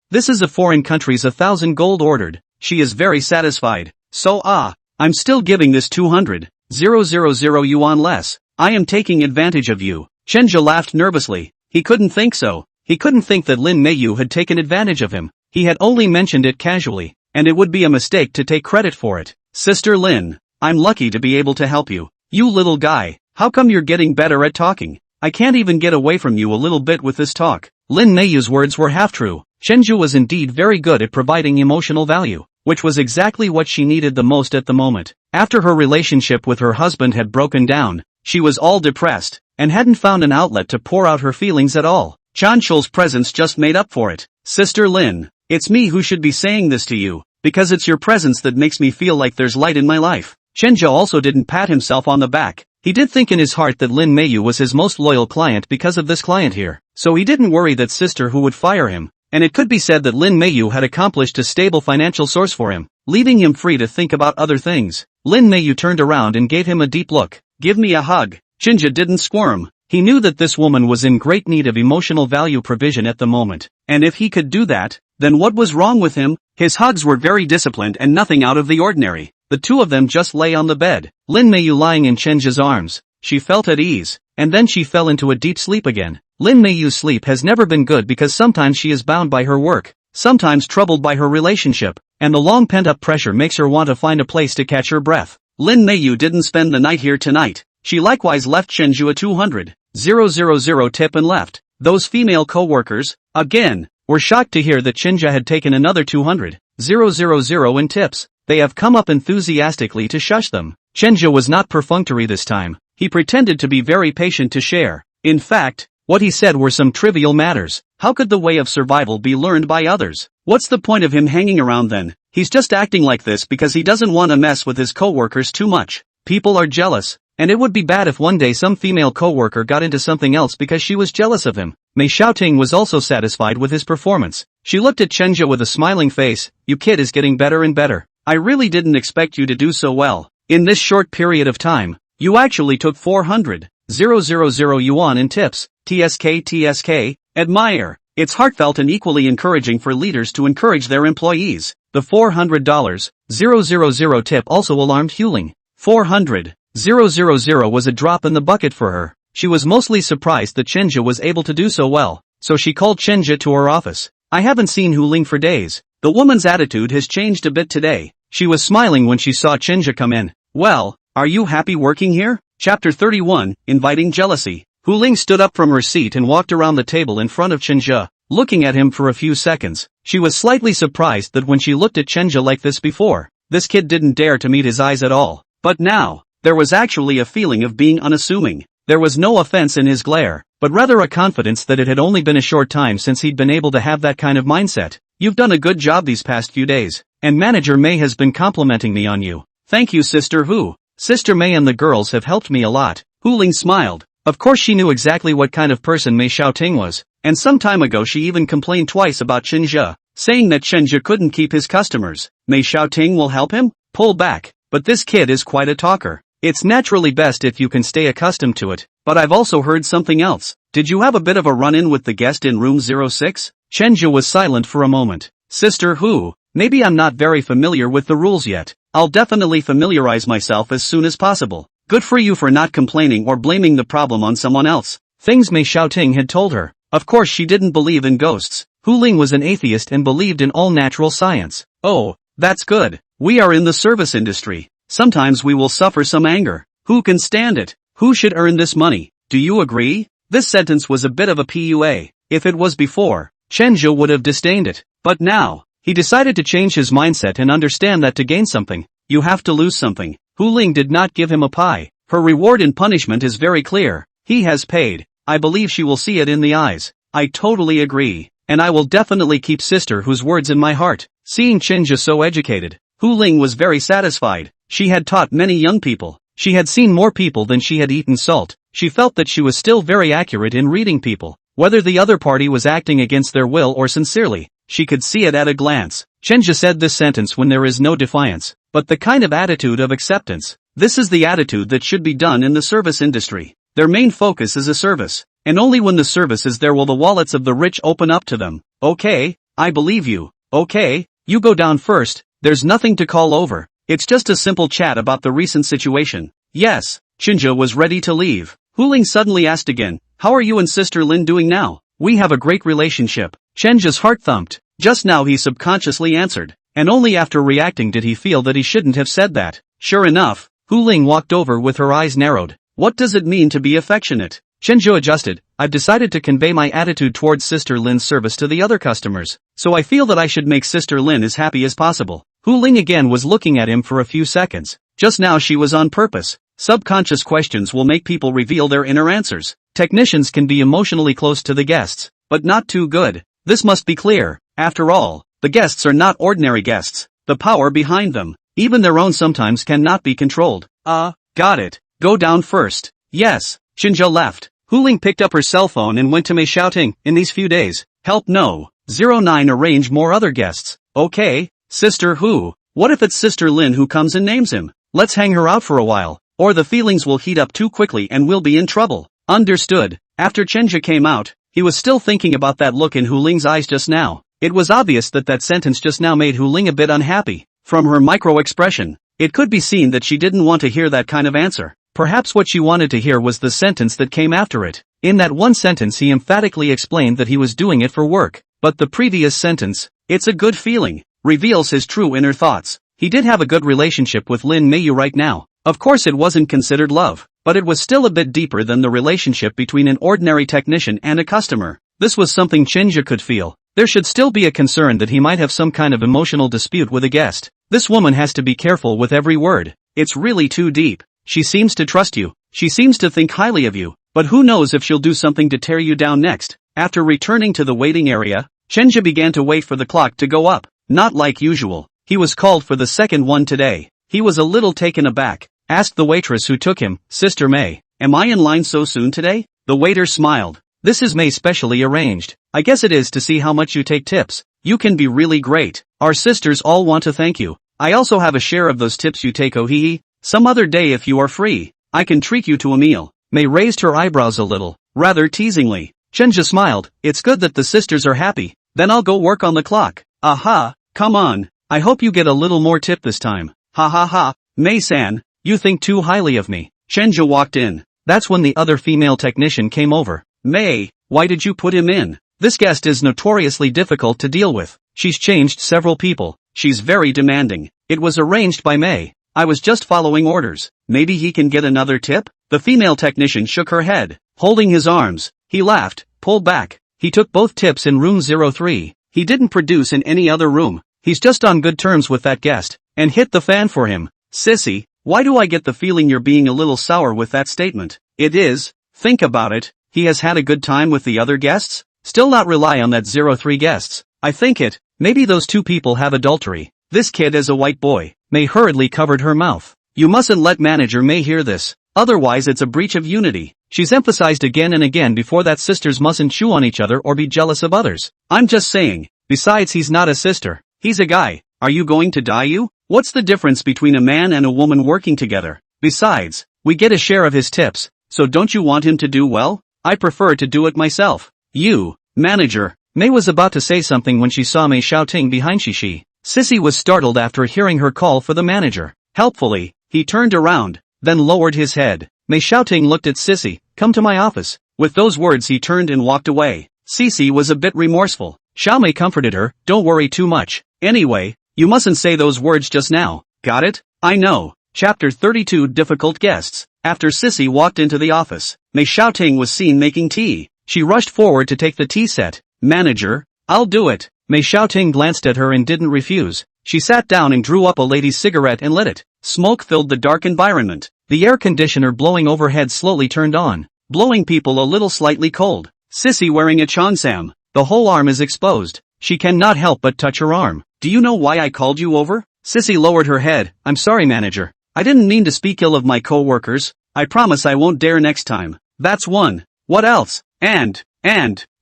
This is a foreign country's 1,000 gold ordered. She is very satisfied. So I'm still giving this 200,000 yuan less. I am taking advantage of you. Chenja laughed nervously. He couldn't think so. He couldn't think that Lin Meiyu had taken advantage of him. He had only mentioned it casually, and it would be a mistake to take credit for it. Sister Lin, I'm lucky to be able to help you. You little guy, how come you're getting better at talking? I can't even get away from you a little bit with this talk. Lin Meiyu's words were half true. Chenju was indeed very good at providing emotional value, which was exactly what she needed the most at the moment. After her relationship with her husband had broken down, she was all depressed, and hadn't found an outlet to pour out her feelings at all. Chanchul's presence just made up for it. Sister Lin, it's me who should be saying this to you, because it's your presence that makes me feel like there's light in my life. Chenja also didn't pat himself on the back. He did think in his heart that Lin Meiyu was his most loyal client because of this client here, so he didn't worry that sister who would fire him, and it could be said that Lin Meiyu had accomplished a stable financial source for him, leaving him free to think about other things. Lin Meiyu turned around and gave him a deep look. Give me a hug. Chenja didn't squirm. He knew that this woman was in great need of emotional value provision at the moment, and if he could do that, then what was wrong with him? His hugs were very disciplined and nothing out of the ordinary. The two of them just lay on the bed, Lin Meiyu lying in Chenja's arms. She felt at ease, and then she fell into a deep sleep again. Lin Meiyu's sleep has never been good because sometimes she is bound by her work, sometimes troubled by her relationship, and the long pent-up pressure makes her want to find a place to catch her breath. Lin Meiyu didn't spend the night here tonight. She likewise left Chenju a 200,000 tip and left. Those female co-workers, again, were shocked to hear that Chenja had taken another 200,000 in tips. They have come up enthusiastically to shush them. Chenja was not perfunctory this time. He pretended to be very patient to share. In fact, what he said were some trivial matters. How could the way of survival be learned by others? What's the point of him hanging around then? He's just acting like this because he doesn't want to mess with his co-workers too much. People are jealous, and it would be bad if one day some female co-worker got into something else because she was jealous of him. Mei Xiaoting was also satisfied with his performance. She looked at Chenja with a smiling face. You kid is getting better and better. I really didn't expect you to do so well. In this short period of time, you actually took 400,000 yuan in tips. TSK, admire. It's heartfelt and equally encouraging for leaders to encourage their employees. The $400,000 tip also alarmed Huling. 400,000 was a drop in the bucket for her. She was mostly surprised that Chenja was able to do so well, so she called Chenja to her office. I haven't seen Huling for days. The woman's attitude has changed a bit today. She was smiling when she saw Chenja come in. Well, are you happy working here? Chapter 31, Inviting Jealousy. Huling stood up from her seat and walked around the table in front of Chenja, looking at him for a few seconds. She was slightly surprised that when she looked at Chenja like this before, this kid didn't dare to meet his eyes at all. But now, there was actually a feeling of being unassuming. There was no offense in his glare, but rather a confidence that it had only been a short time since he'd been able to have that kind of mindset. You've done a good job these past few days, and Manager Mei has been complimenting me on you. Thank you, Sister Hu. Sister Mei and the girls have helped me a lot. Huling smiled. Of course she knew exactly what kind of person Mei Xiaoting was, and some time ago she even complained twice about Chenja, saying that Chenja couldn't keep his customers. Mei Xiaoting will help him? Pull back. But this kid is quite a talker. It's naturally best if you can stay accustomed to it, but I've also heard something else. Did you have a bit of a run-in with the guest in room 06? Chenja was silent for a moment. Sister Hu, maybe I'm not very familiar with the rules yet. I'll definitely familiarize myself as soon as possible. Good for you for not complaining or blaming the problem on someone else. Things Mei Xiaoting had told her. Of course she didn't believe in ghosts. Huling was an atheist and believed in all natural science. Oh, that's good. We are in the service industry. Sometimes we will suffer some anger. Who can stand it? Who should earn this money? Do you agree? This sentence was a bit of a PUA. If it was before, Chenja would have disdained it. But now, He decided to change his mindset and understand that to gain something, you have to lose something. Hu Ling did not give him a pie. Her reward and punishment is very clear. He has paid. I believe she will see it in the eyes. I totally agree. And I will definitely keep Sister Hu's words in my heart. Seeing Chenja so educated, Hu Ling was very satisfied. She had taught many young people. She had seen more people than she had eaten salt. She felt that she was still very accurate in reading people. Whether the other party was acting against their will or sincerely, she could see it at a glance. Chenja said this sentence when there is no defiance, but the kind of attitude of acceptance. This is the attitude that should be done in the service industry. Their main focus is a service, and only when the service is there will the wallets of the rich open up to them. Okay, I believe you. Okay, you go down first. There's nothing to call over. It's just a simple chat about the recent situation. Yes, Chenja was ready to leave. Hu Ling suddenly asked again, how are you and Sister Lin doing now? We have a great relationship. Chenja's heart thumped. Just now he subconsciously answered, and only after reacting did he feel that he shouldn't have said that. Sure enough, Hu Ling walked over with her eyes narrowed. What does it mean to be affectionate? Chenja adjusted. I've decided to convey my attitude towards Sister Lin's service to the other customers, so I feel that I should make Sister Lin as happy as possible. Hu Ling again was looking at him for a few seconds. Just now she was on purpose. Subconscious questions will make people reveal their inner answers. Technicians can be emotionally close to the guests, but not too good. This must be clear. After all, the guests are not ordinary guests. The power behind them, even their own sometimes cannot be controlled. Got it. Go down first. Yes. Chenja left. Hu Ling picked up her cell phone and went to Mei shouting, in these few days, help no. 09 arrange more other guests. Okay, Sister Hu. What if it's Sister Lin who comes and names him? Let's hang her out for a while, or the feelings will heat up too quickly and we'll be in trouble. Understood. After Chenja came out, he was still thinking about that look in Hu Ling's eyes just now. It was obvious that that sentence just now made Hu Ling a bit unhappy. From her micro-expression, it could be seen that she didn't want to hear that kind of answer. Perhaps what she wanted to hear was the sentence that came after it. In that one sentence he emphatically explained that he was doing it for work. But the previous sentence, it's a good feeling, reveals his true inner thoughts. He did have a good relationship with Lin Meiyu right now. Of course it wasn't considered love, but it was still a bit deeper than the relationship between an ordinary technician and a customer. This was something Chenja could feel. There should still be a concern that he might have some kind of emotional dispute with a guest. This woman has to be careful with every word. It's really too deep. She seems to trust you. She seems to think highly of you. But who knows if she'll do something to tear you down next. After returning to the waiting area, Chenja began to wait for the clock to go up. Not like usual. He was called for the second one today. He was a little taken aback. Asked the waitress who took him, Sister May, am I in line so soon today? The waiter smiled. This is May specially arranged. I guess it is to see how much you take tips. You can be really great. Our sisters all want to thank you. I also have a share of those tips you take, oh hee. Some other day if you are free, I can treat you to a meal. May raised her eyebrows a little, rather teasingly. Chenja smiled. It's good that the sisters are happy. Then I'll go work on the clock. Aha, come on. I hope you get a little more tip this time. Ha ha ha. May-san, you think too highly of me. Chenja walked in. That's when the other female technician came over. May, why did you put him in? This guest is notoriously difficult to deal with. She's changed several people. She's very demanding. It was arranged by May. I was just following orders. Maybe he can get another tip? The female technician shook her head. Holding his arms, he laughed, pulled back. He took both tips in room 03. He didn't produce in any other room. He's just on good terms with that guest. And hit the fan for him. Sissy, why do I get the feeling you're being a little sour with that statement? It is. Think about it. He has had a good time with the other guests? Still not rely on that 03 guests. I think it. Maybe those two people have adultery. This kid is a white boy. May hurriedly covered her mouth. You mustn't let manager May hear this. Otherwise it's a breach of unity. She's emphasized again and again before that sisters mustn't chew on each other or be jealous of others. I'm just saying. Besides he's not a sister. He's a guy. Are you going to die you? What's the difference between a man and a woman working together? Besides, we get a share of his tips. So don't you want him to do well? I prefer to do it myself. You, manager. May was about to say something when she saw May shouting behind Shishi. Sissy was startled after hearing her call for the manager. Helpfully, he turned around, then lowered his head. Mei Xiaoting looked at Sissy. Come to my office. With those words he turned and walked away. Sissy was a bit remorseful. Xiaomei comforted her. Don't worry too much. Anyway, you mustn't say those words just now. Got it? I know. Chapter 32 Difficult Guests. After Sissy walked into the office, Mei Xiaoting was seen making tea. She rushed forward to take the tea set. Manager, I'll do it. Mei Xiaoting glanced at her and didn't refuse. She sat down and drew up a lady's cigarette and lit it. Smoke filled the dark environment. The air conditioner blowing overhead slowly turned on, blowing people a little slightly cold. Sissy wearing a cheongsam. The whole arm is exposed. She cannot help but touch her arm. Do you know why I called you over? Sissy lowered her head. I'm sorry, manager. I didn't mean to speak ill of my co-workers. I promise I won't dare next time. That's one. What else? And,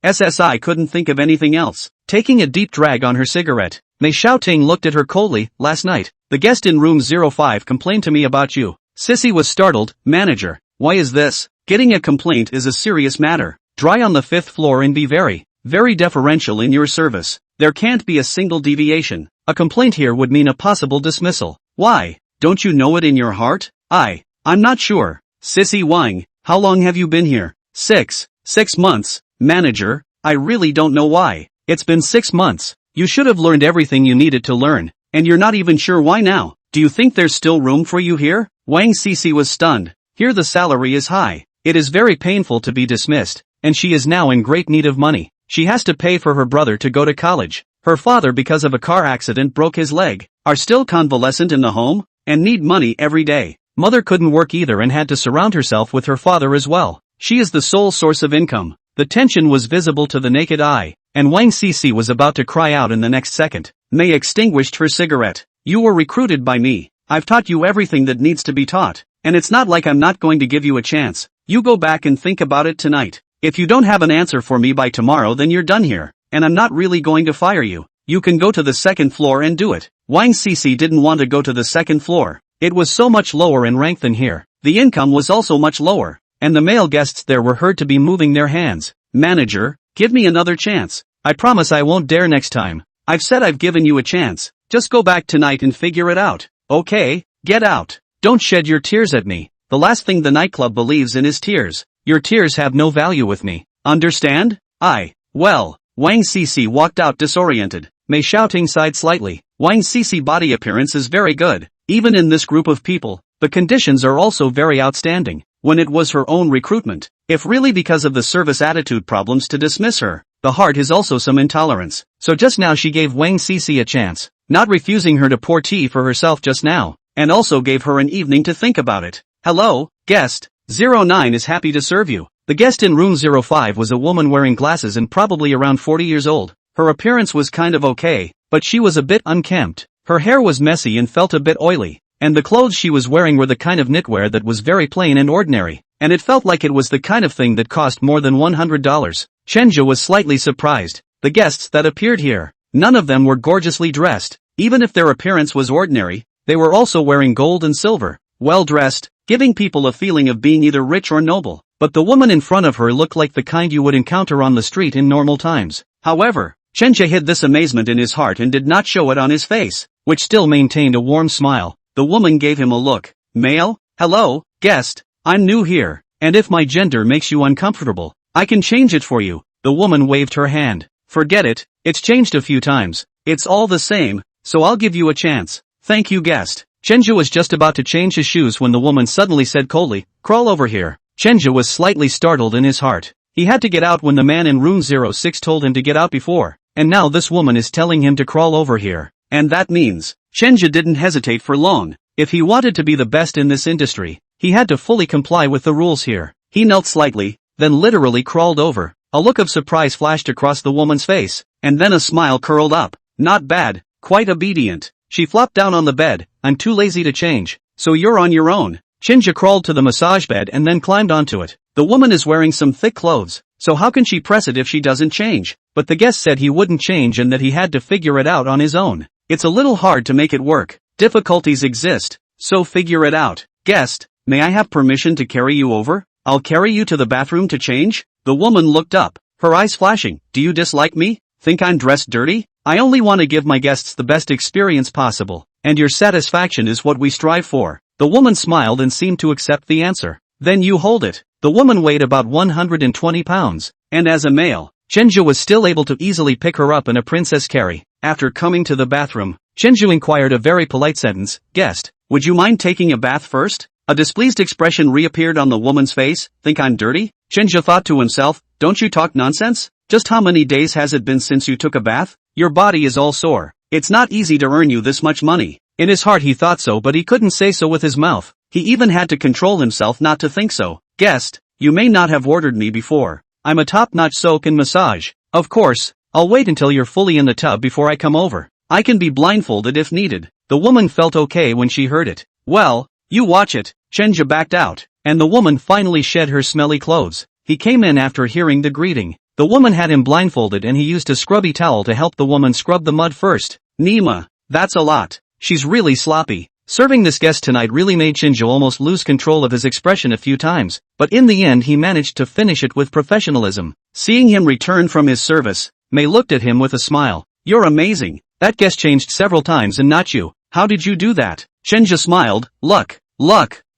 SSI couldn't think of anything else. Taking a deep drag on her cigarette, Mei Xiaoting looked at her coldly. Last night, the guest in room 05 complained to me about you. Sissy was startled. Manager, why is this? Getting a complaint is a serious matter. Try on the 5th floor and be very deferential in your service. There can't be a single deviation. A complaint here would mean a possible dismissal. Why? Don't you know it in your heart? I'm not sure. Sissy Wang, how long have you been here? 6 months. Manager, I really don't know why. It's been 6 months. You should have learned everything you needed to learn, and you're not even sure why now. Do you think there's still room for you here? Wang Sisi was stunned. Here the salary is high. It is very painful to be dismissed, and she is now in great need of money. She has to pay for her brother to go to college. Her father, because of a car accident, broke his leg, are still convalescent in the home, and need money every day. Mother couldn't work either and had to surround herself with her father as well. She is the sole source of income. The tension was visible to the naked eye, and Wang Sisi was about to cry out in the next second. Mei extinguished her cigarette. You were recruited by me. I've taught you everything that needs to be taught, and it's not like I'm not going to give you a chance. You go back and think about it tonight. If you don't have an answer for me by tomorrow, then you're done here, and I'm not really going to fire you. You can go to the 2nd floor and do it. Wang Sisi didn't want to go to the 2nd floor. It was so much lower in rank than here. The income was also much lower, and the male guests there were heard to be moving their hands. Manager, give me another chance. I promise I won't dare next time. I've said I've given you a chance. Just go back tonight and figure it out. Okay, get out. Don't shed your tears at me. The last thing the nightclub believes in is tears. Your tears have no value with me. Understand? Well, Wang Sisi walked out disoriented. Mei Xiaoting sighed slightly. Wang Sisi body appearance is very good. Even in this group of people, the conditions are also very outstanding. When it was her own recruitment, if really because of the service attitude problems to dismiss her, the heart is also some intolerance. So just now she gave Wang Sisi a chance, not refusing her to pour tea for herself just now, and also gave her an evening to think about it. Hello, guest. 09 is happy to serve you. The guest in room 05 was a woman wearing glasses and probably around 40 years old. Her appearance was kind of okay, but she was a bit unkempt. Her hair was messy and felt a bit oily, and the clothes she was wearing were the kind of knitwear that was very plain and ordinary, and it felt like it was the kind of thing that cost more than $100. Chenja was slightly surprised. The guests that appeared here, none of them were gorgeously dressed. Even if their appearance was ordinary, they were also wearing gold and silver, well-dressed, giving people a feeling of being either rich or noble. But the woman in front of her looked like the kind you would encounter on the street in normal times. However, Chenja hid this amazement in his heart and did not show it on his face, which still maintained a warm smile. The woman gave him a look. Male? Hello, guest. I'm new here, and if my gender makes you uncomfortable, I can change it for you. The woman waved her hand. Forget it, it's changed a few times. It's all the same, so I'll give you a chance. Thank you, guest. Chenja was just about to change his shoes when the woman suddenly said coldly, crawl over here. Chenja was slightly startled in his heart. He had to get out when the man in room 06 told him to get out before, and now this woman is telling him to crawl over here. And that means, Chenja didn't hesitate for long. If he wanted to be the best in this industry, he had to fully comply with the rules here. He knelt slightly, then literally crawled over. A look of surprise flashed across the woman's face, and then a smile curled up. Not bad, quite obedient. She flopped down on the bed. I'm too lazy to change, so you're on your own. Chenja crawled to the massage bed and then climbed onto it. The woman is wearing some thick clothes, so how can she press it if she doesn't change? But the guest said he wouldn't change and that he had to figure it out on his own. It's a little hard to make it work. Difficulties exist, so figure it out. Guest, may I have permission to carry you over? I'll carry you to the bathroom to change? The woman looked up, her eyes flashing. Do you dislike me? Think I'm dressed dirty? I only want to give my guests the best experience possible, and your satisfaction is what we strive for. The woman smiled and seemed to accept the answer. Then you hold it. The woman weighed about 120 pounds, and as a male, Chenja was still able to easily pick her up in a princess carry. After coming to the bathroom, Chenja inquired a very polite sentence, guest, would you mind taking a bath first? A displeased expression reappeared on the woman's face. Think I'm dirty? Chenja thought to himself, don't you talk nonsense? Just how many days has it been since you took a bath? Your body is all sore. It's not easy to earn you this much money. In his heart he thought so, but he couldn't say so with his mouth. He even had to control himself not to think so. Guest, you may not have ordered me before. I'm a top-notch soak and massage. Of course, I'll wait until you're fully in the tub before I come over. I can be blindfolded if needed. The woman felt okay when she heard it. Well, you watch it. Chenja backed out, and the woman finally shed her smelly clothes. He came in after hearing the greeting. The woman had him blindfolded and he used a scrubby towel to help the woman scrub the mud first. Nima, that's a lot. She's really sloppy. Serving this guest tonight really made Chenja almost lose control of his expression a few times, but in the end he managed to finish it with professionalism. Seeing him return from his service, Mei looked at him with a smile. You're amazing. That guest changed several times and not you. How did you do that? Chenja smiled. Luck.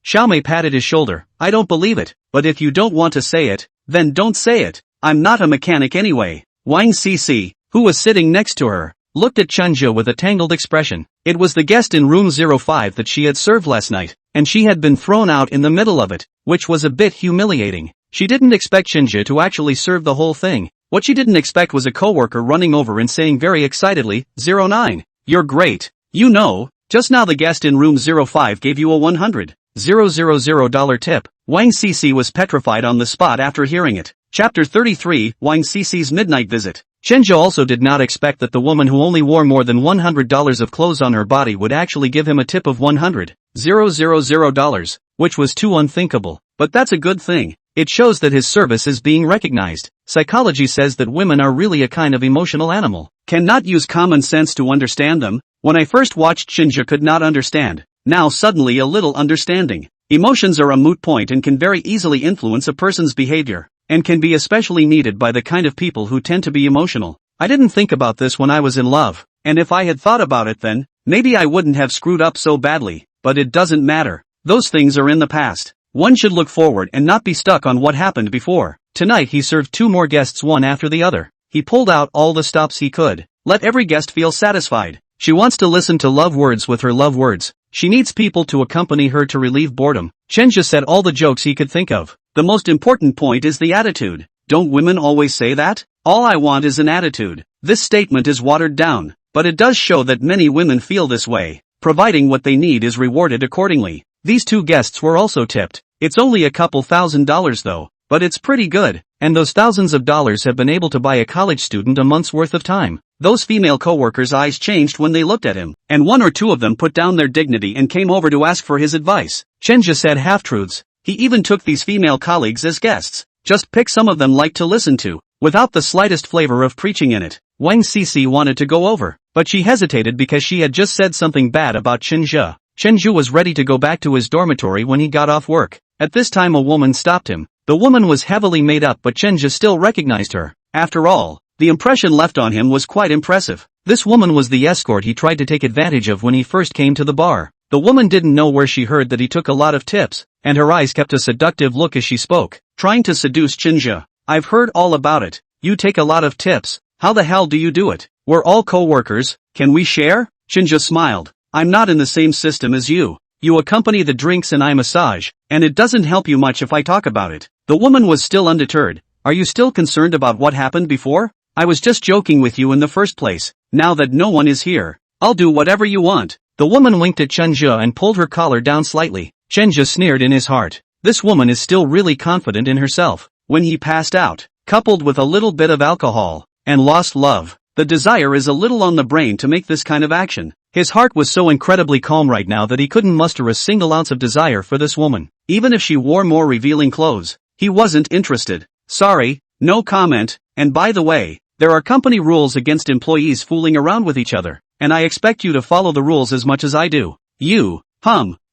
Xiaomei patted his shoulder. I don't believe it, but if you don't want to say it, then don't say it. I'm not a mechanic anyway. Wang Cc, who was sitting next to her, looked at Chenja with a tangled expression. It was the guest in room 05 that she had served last night, and she had been thrown out in the middle of it, which was a bit humiliating. She didn't expect Chenja to actually serve the whole thing. What she didn't expect was a coworker running over and saying very excitedly, 09. You're great. You know, just now the guest in room 05 gave you a $100,000 tip. Wang Cc was petrified on the spot after hearing it. Chapter 33, Wang Cc's Midnight Visit. Chenja also did not expect that the woman who only wore more than $100 of clothes on her body would actually give him a tip of $100,000, which was too unthinkable. But that's a good thing. It shows that his service is being recognized. Psychology says that women are really a kind of emotional animal. Cannot use common sense to understand them. When I first watched Chenja could not understand. Now suddenly a little understanding. Emotions are a moot point and can very easily influence a person's behavior, and can be especially needed by the kind of people who tend to be emotional. I didn't think about this when I was in love, and if I had thought about it then, maybe I wouldn't have screwed up so badly, but it doesn't matter. Those things are in the past. One should look forward and not be stuck on what happened before. Tonight he served 2 more guests one after the other. He pulled out all the stops he could. Let every guest feel satisfied. She wants to listen to love words with her love words. She needs people to accompany her to relieve boredom. Chenja said all the jokes he could think of. The most important point is the attitude. Don't women always say that? All I want is an attitude. This statement is watered down, but it does show that many women feel this way. Providing what they need is rewarded accordingly. These 2 guests were also tipped. It's only a couple $1,000s though, but it's pretty good, and those thousands of dollars have been able to buy a college student a month's worth of time. Those female coworkers' eyes changed when they looked at him, and 1 or 2 of them put down their dignity and came over to ask for his advice. Chenja said half-truths. He even took these female colleagues as guests. Just pick some of them like to listen to, without the slightest flavor of preaching in it. Wang Cc wanted to go over, but she hesitated because she had just said something bad about Chenja. Chenja was ready to go back to his dormitory when he got off work. At this time a woman stopped him. The woman was heavily made up, but Chenja still recognized her. After all, the impression left on him was quite impressive. This woman was the escort he tried to take advantage of when he first came to the bar. The woman didn't know where she heard that he took a lot of tips, and her eyes kept a seductive look as she spoke, trying to seduce Chenja. I've heard all about it. You take a lot of tips. How the hell do you do it? We're all co-workers. Can we share? Chenja smiled. I'm not in the same system as you. You accompany the drinks and I massage, and it doesn't help you much if I talk about it. The woman was still undeterred. Are you still concerned about what happened before? I was just joking with you in the first place. Now that no one is here, I'll do whatever you want. The woman winked at Chenja and pulled her collar down slightly. Chenja sneered in his heart. This woman is still really confident in herself. When he passed out, coupled with a little bit of alcohol, and lost love, the desire is a little on the brain to make this kind of action. His heart was so incredibly calm right now that he couldn't muster a single ounce of desire for this woman. Even if she wore more revealing clothes, he wasn't interested. Sorry, no comment, and by the way, there are company rules against employees fooling around with each other, and I expect you to follow the rules as much as I do.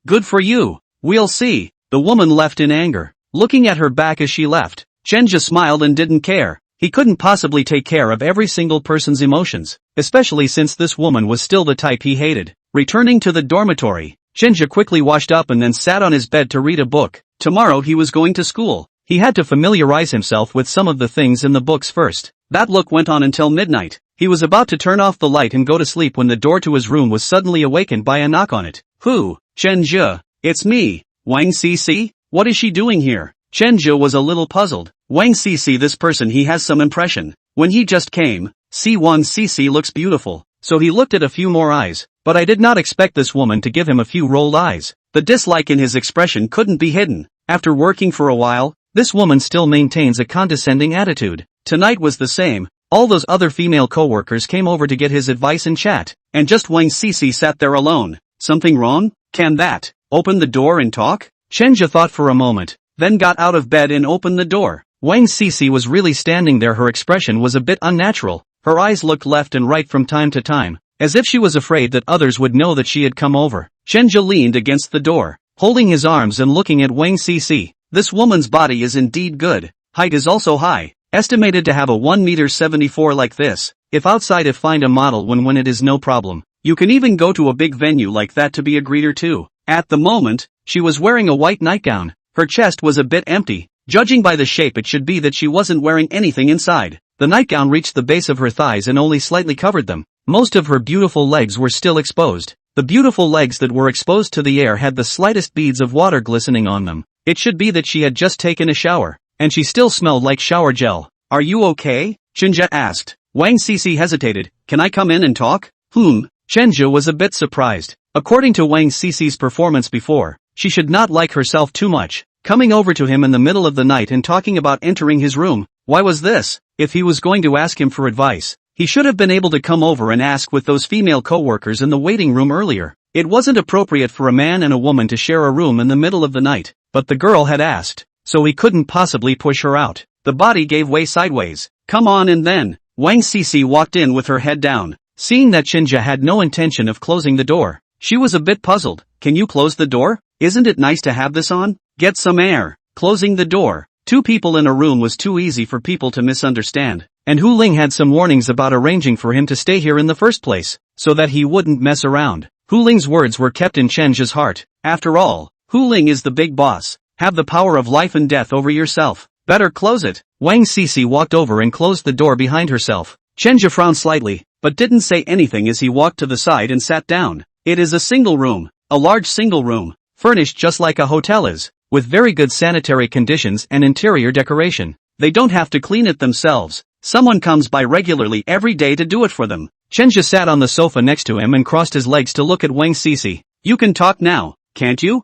Good for you. We'll see. The woman left in anger, looking at her back as she left. Chenja smiled and didn't care. He couldn't possibly take care of every single person's emotions, especially since this woman was still the type he hated. Returning to the dormitory, Chenja quickly washed up and then sat on his bed to read a book. Tomorrow he was going to school. He had to familiarize himself with some of the things in the books first. That look went on until midnight. He was about to turn off the light and go to sleep when the door to his room was suddenly awakened by a knock on it. Who? Chenja. It's me. Wang Cc? What is she doing here? Chenja was a little puzzled. Wang Cc, this person, he has some impression. When he just came, C1cc looks beautiful, so he looked at a few more eyes, but I did not expect this woman to give him a few rolled eyes. The dislike in his expression couldn't be hidden. After working for a while, this woman still maintains a condescending attitude. Tonight was the same. All those other female co-workers came over to get his advice and chat, and just Wang Cece sat there alone. Something wrong? Can that open the door and talk? Chenja thought for a moment, then got out of bed and opened the door. Wang Cece was really standing there. Her expression was a bit unnatural. Her eyes looked left and right from time to time, as if she was afraid that others would know that she had come over. Chenja leaned against the door, holding his arms and looking at Wang Cece. This woman's body is indeed good. Height is also high, estimated to have a 1.74 m like this. If outside, if find a model when it is no problem. You can even go to a big venue like that to be a greeter too. At the moment, she was wearing a white nightgown. Her chest was a bit empty. Judging by the shape, it should be that she wasn't wearing anything inside. The nightgown reached the base of her thighs and only slightly covered them. Most of her beautiful legs were still exposed. The beautiful legs that were exposed to the air had the slightest beads of water glistening on them. It should be that she had just taken a shower, and she still smelled like shower gel. Are you okay? Chenja asked. Wang Cece hesitated. Can I come in and talk? Chenja was a bit surprised. According to Wang Cece's performance before, she should not like herself too much. Coming over to him in the middle of the night and talking about entering his room. Why was this? If he was going to ask him for advice, he should have been able to come over and ask with those female co-workers in the waiting room earlier. It wasn't appropriate for a man and a woman to share a room in the middle of the night, but the girl had asked, so he couldn't possibly push her out. The body gave way sideways. Come on in then. Wang Cece walked in with her head down. Seeing that Chenja had no intention of closing the door, she was a bit puzzled. Can you close the door? Isn't it nice to have this on? Get some air. Closing the door. Two people in a room was too easy for people to misunderstand, and Hu Ling had some warnings about arranging for him to stay here in the first place, so that he wouldn't mess around. Hu Ling's words were kept in Chenja's heart. After all, Hu Ling is the big boss. Have the power of life and death over yourself. Better close it. Wang Cece walked over and closed the door behind herself. Chenja frowned slightly, but didn't say anything as he walked to the side and sat down. It is a single room, a large single room, furnished just like a hotel is, with very good sanitary conditions and interior decoration. They don't have to clean it themselves. Someone comes by regularly every day to do it for them. Chenja sat on the sofa next to him and crossed his legs to look at Wang Cece. You can talk now, can't you?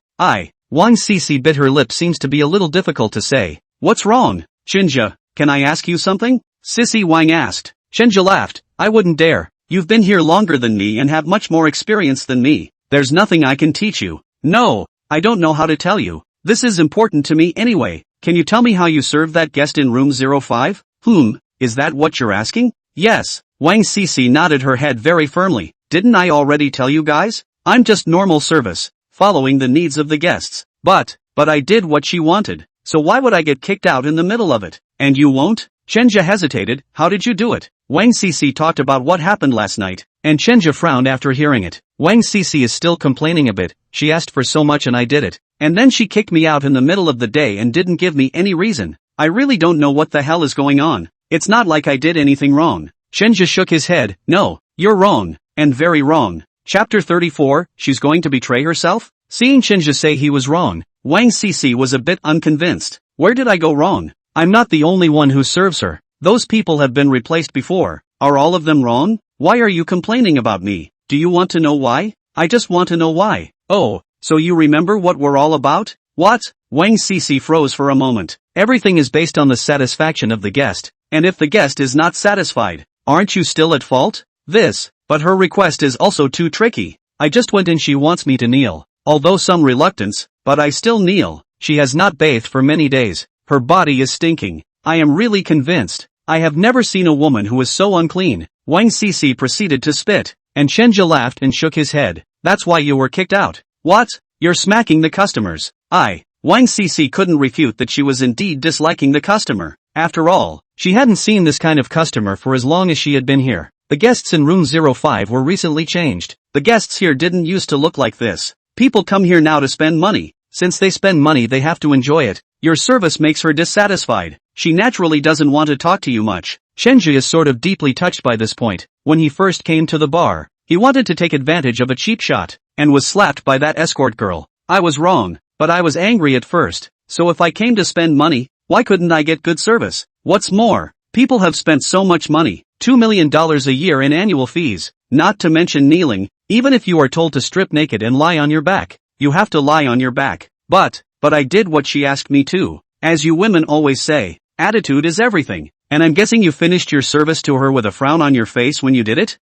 Wang Cece bit her lip. Seems to be a little difficult to say. What's wrong? Chenja, can I ask you something? Sissy Wang asked. Chenja laughed. I wouldn't dare. You've been here longer than me and have much more experience than me. There's nothing I can teach you. No, I don't know how to tell you. This is important to me anyway. Can you tell me how you served that guest in room 05? Is that what you're asking? Yes. Wang Cece nodded her head very firmly. Didn't I already tell you guys? I'm just normal service, following the needs of the guests. But I did what she wanted, so why would I get kicked out in the middle of it? And you won't? Chenja hesitated. How did you do it? Wang Cece talked about what happened last night, and Chenja frowned after hearing it. Wang Cece is still complaining a bit. She asked for so much and I did it. And then she kicked me out in the middle of the day and didn't give me any reason. I really don't know what the hell is going on. It's not like I did anything wrong. Chenja shook his head. No, you're wrong, and very wrong. Chapter 34, she's going to betray herself? Seeing Chenja say he was wrong, Wang Cece was a bit unconvinced. Where did I go wrong? I'm not the only one who serves her. Those people have been replaced before. Are all of them wrong? Why are you complaining about me? Do you want to know why? I just want to know why. Oh, so you remember what we're all about? What? Wang Cece froze for a moment. Everything is based on the satisfaction of the guest, and if the guest is not satisfied, aren't you still at fault? But her request is also too tricky. I just went in. She wants me to kneel, although some reluctance, but I still kneel. She has not bathed for many days. Her body is stinking. I am really convinced. I have never seen a woman who is so unclean. Wang Cece proceeded to spit, and Chenja laughed and shook his head. That's why you were kicked out. What? You're smacking the customers. Wang Cece couldn't refute that she was indeed disliking the customer. After all, she hadn't seen this kind of customer for as long as she had been here. The guests in room 05 were recently changed. The guests here didn't used to look like this. People come here now to spend money. Since they spend money, they have to enjoy it. Your service makes her dissatisfied. She naturally doesn't want to talk to you much. Chenja is sort of deeply touched by this point. When he first came to the bar, he wanted to take advantage of a cheap shot, and was slapped by that escort girl. I was wrong, but I was angry at first. So if I came to spend money, why couldn't I get good service? What's more, People have spent so much money, $2 million a year in annual fees, not to mention kneeling. Even if you are told to strip naked and lie on your back, you have to lie on your back. But I did what she asked me to. As you women always say, attitude is everything. And I'm guessing you finished your service to her with a frown on your face when you did it?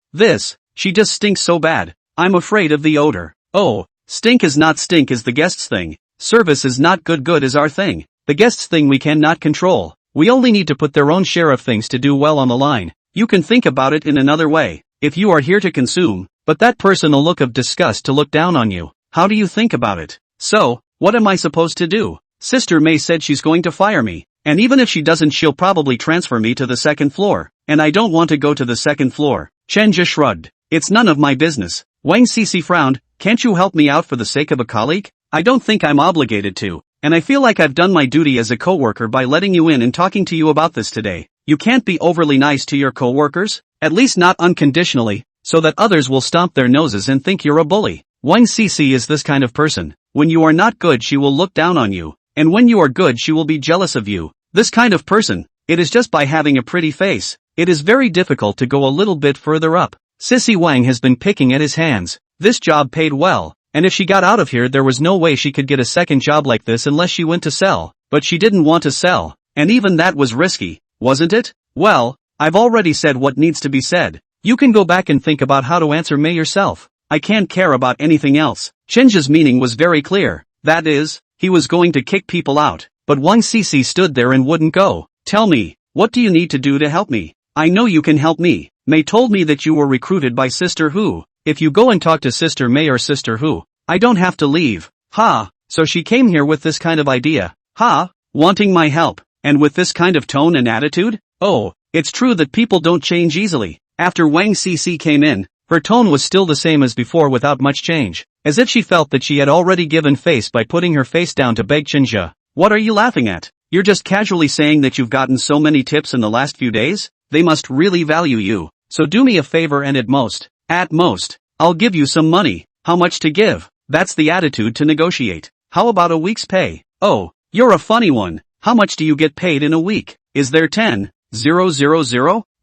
She just stinks so bad. I'm afraid of the odor. Oh, stink is not stink is the guest's thing. Service is not good is our thing. The guest's thing we cannot control. We only need to put their own share of things to do well on the line. You can think about it in another way. If you are here to consume, but that person a look of disgust to look down on you, how do you think about it? So, what am I supposed to do? Sister May said she's going to fire me. And even if she doesn't, she'll probably transfer me to the second floor. And I don't want to go to the second floor. Chenja shrugged. It's none of my business. Wang Cici frowned. Can't you help me out for the sake of a colleague? I don't think I'm obligated to. And I feel like I've done my duty as a coworker by letting you in and talking to you about this today. You can't be overly nice to your coworkers, at least not unconditionally, so that others will stomp their noses and think you're a bully. Wang Cici is this kind of person. When you are not good, she will look down on you, and when you are good, she will be jealous of you. This kind of person. It is just by having a pretty face. It is very difficult to go a little bit further up. Sissy Wang has been picking at his hands. This job paid well. And if she got out of here, there was no way she could get a second job like this unless she went to sell. But she didn't want to sell. And even that was risky, wasn't it? Well, I've already said what needs to be said. You can go back and think about how to answer May yourself. I can't care about anything else. Chenja's meaning was very clear. That is, he was going to kick people out. But Wang Cici stood there and wouldn't go. Tell me, what do you need to do to help me? I know you can help me. May told me that you were recruited by Sister Hu. If you go and talk to Sister May or Sister Hu, I don't have to leave. Ha, so she came here with this kind of idea. Ha, wanting my help, and with this kind of tone and attitude? Oh, it's true that people don't change easily. After Wang Cici came in, her tone was still the same as before without much change, as if she felt that she had already given face by putting her face down to beg Chenja. What are you laughing at? You're just casually saying that you've gotten so many tips in the last few days? They must really value you. So do me a favor and at most, I'll give you some money. How much to give? That's the attitude to negotiate. How about a week's pay? Oh, you're a funny one. How much do you get paid in a week? Is there 10,000?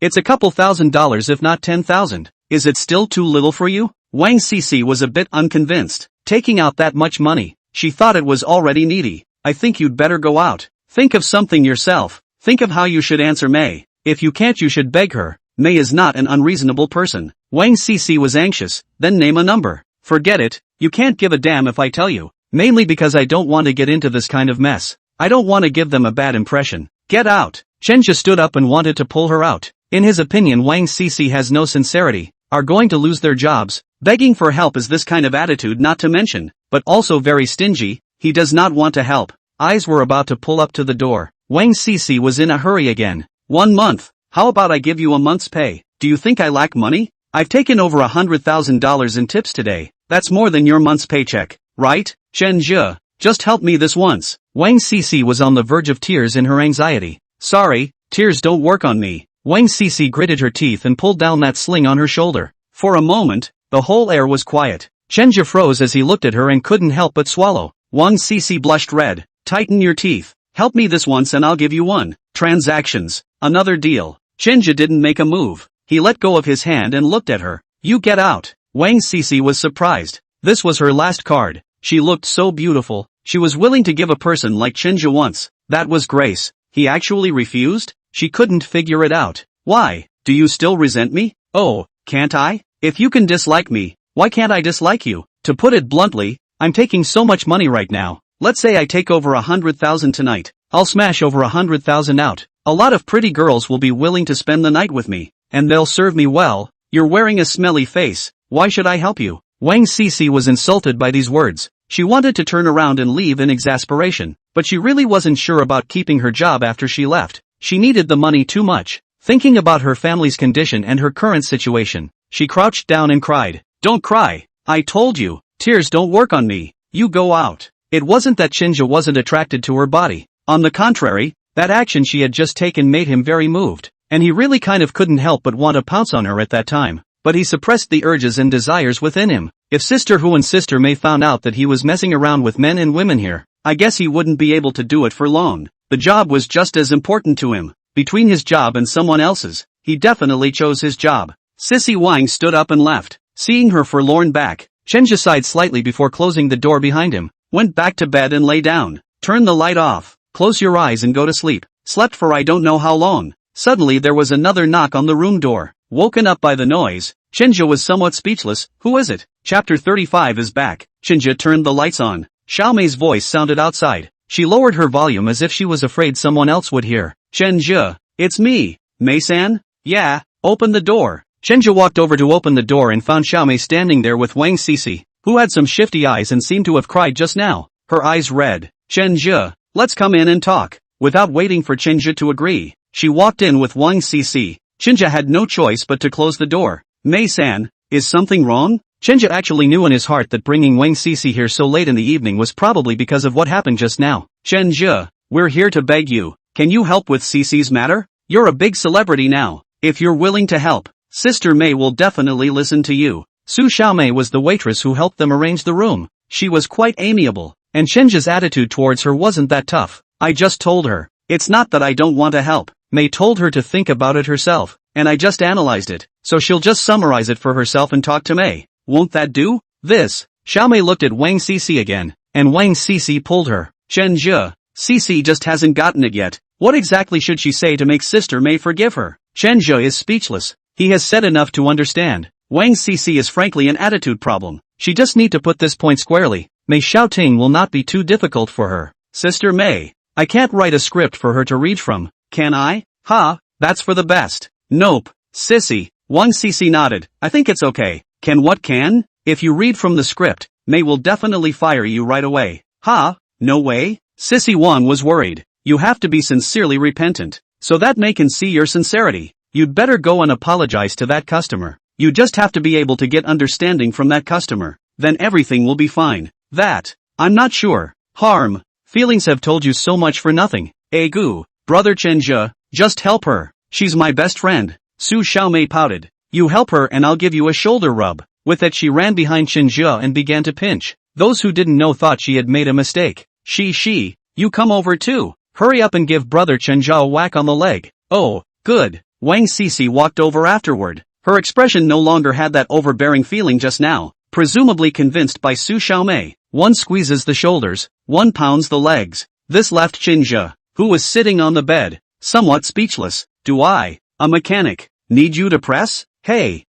It's a couple $1,000 if not 10,000. Is it still too little for you? Wang Cici was a bit unconvinced. Taking out that much money, she thought it was already needy. I think you'd better go out. Think of something yourself. Think of how you should answer May. If you can't, you should beg her. May is not an unreasonable person. Wang Cici was anxious. Then name a number. Forget it. You can't give a damn if I tell you. Mainly because I don't want to get into this kind of mess. I don't want to give them a bad impression. Get out. Chenja stood up and wanted to pull her out. In his opinion, Wang Cici has no sincerity, are going to lose their jobs. Begging for help is this kind of attitude, not to mention, but also very stingy. He does not want to help. Eyes were about to pull up to the door. Wang Cici was in a hurry again. 1 month. How about I give you a month's pay? Do you think I lack money? I've taken over $100,000 in tips today. That's more than your month's paycheck, right? Chenja, just help me this once. Wang Cici was on the verge of tears in her anxiety. Sorry, tears don't work on me. Wang Cici gritted her teeth and pulled down that sling on her shoulder. For a moment, the whole air was quiet. Chenja froze as he looked at her and couldn't help but swallow. Wang Cici blushed red. Tighten your teeth. Help me this once and I'll give you one. Transactions. Another deal. Chenja didn't make a move. He let go of his hand and looked at her. You get out. Wang Cici was surprised. This was her last card. She looked so beautiful. She was willing to give a person like Chenja once. That was grace. He actually refused? She couldn't figure it out. Why? Do you still resent me? Oh, can't I? If you can dislike me, why can't I dislike you? To put it bluntly, I'm taking so much money right now. Let's say I take over 100,000 tonight. I'll smash over 100,000 out. A lot of pretty girls will be willing to spend the night with me. And they'll serve me well. You're wearing a smelly face. Why should I help you? Wang Cici was insulted by these words. She wanted to turn around and leave in exasperation, but she really wasn't sure about keeping her job after she left. She needed the money too much. Thinking about her family's condition and her current situation, she crouched down and cried. Don't cry. I told you, tears don't work on me. You go out. It wasn't that Chenja wasn't attracted to her body. On the contrary, that action she had just taken made him very moved, and he really kind of couldn't help but want to pounce on her at that time. But he suppressed the urges and desires within him. If Sister Hu and Sister May found out that he was messing around with men and women here, I guess he wouldn't be able to do it for long. The job was just as important to him. between his job and someone else's, he definitely chose his job. Sissy Wang stood up and left. Seeing her forlorn back, Chenja sighed slightly before closing the door behind him, went back to bed and lay down. Turn the light off, close your eyes and go to sleep. Slept for I don't know how long. Suddenly there was another knock on the room door. Woken up by the noise, Chenja was somewhat speechless. Who is it? Chapter 35 is back. Chenja turned the lights on. Xiaomei's voice sounded outside. She lowered her volume as if she was afraid someone else would hear. Chenja, it's me. Mei-san? Yeah, open the door. Chenja walked over to open the door and found Xiaomei standing there with Wang Sisi, who had some shifty eyes and seemed to have cried just now, her eyes red. Chenja, let's come in and talk. Without waiting for Chenja to agree, she walked in with Wang Sisi. Chenja had no choice but to close the door. Mei-san, is something wrong? Chenja actually knew in his heart that bringing Wang Sisi here so late in the evening was probably because of what happened just now. Chenja, we're here to beg you. Can you help with Sisi's matter? You're a big celebrity now. If you're willing to help, Sister Mei will definitely listen to you. Su Xiaomei was the waitress who helped them arrange the room. She was quite amiable, and Chenja's attitude towards her wasn't that tough. I just told her. It's not that I don't want to help. Mei told her to think about it herself, and I just analyzed it, so she'll just summarize it for herself and talk to Mei. Won't that do? This. Xiaomei looked at Wang Sisi again, and Wang Sisi pulled her. Chenja, Sisi just hasn't gotten it yet. What exactly should she say to make Sister Mei forgive her? Chenja is speechless. He has said enough to understand. Wang Sisi is frankly an attitude problem. She just need to put this point squarely. Mei Xiaoting will not be too difficult for her. Sister Mei, I can't write a script for her to read from, can I? Ha, that's for the best. Nope. Sissy. Wang Sisi nodded. I think it's okay. Can? If you read from the script, Mei will definitely fire you right away. Ha? No way? Sissy Wang was worried. You have to be sincerely repentant, so that Mei can see your sincerity. You'd better go and apologize to that customer. You just have to be able to get understanding from that customer. Then everything will be fine. That, I'm not sure. Harm. Feelings have told you so much for nothing. Egu. Brother Chenja, just help her. She's my best friend. Su Xiaomei pouted. You help her and I'll give you a shoulder rub. With that she ran behind Chenja and began to pinch. Those who didn't know thought she had made a mistake. She, you come over too. Hurry up and give brother Chenja a whack on the leg. Oh, good. Wang Sisi walked over afterward. Her expression no longer had that overbearing feeling just now, presumably convinced by Su Xiaomei. One squeezes the shoulders, one pounds the legs. This left Chenja, who was sitting on the bed, somewhat speechless. Do I, a mechanic, need you to press? Hey,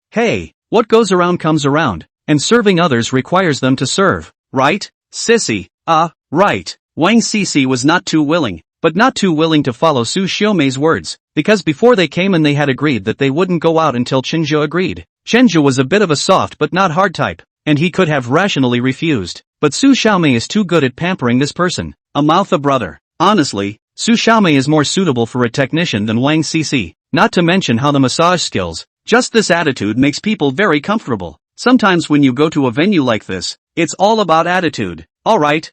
what goes around comes around, and serving others requires them to serve, right? Sissy, right. Wang Sisi was not too willing, but not too willing to follow Su Xiaomei's words, because before they came in they had agreed that they wouldn't go out until Chenja agreed. Chenja was a bit of a soft but not hard type, and he could have rationally refused, but Su Xiaomei is too good at pampering this person. A mouth a brother. Honestly, Su Xiaomei is more suitable for a technician than Wang Sisi, not to mention how the massage skills. Just this attitude makes people very comfortable. Sometimes when you go to a venue like this, it's all about attitude. Alright,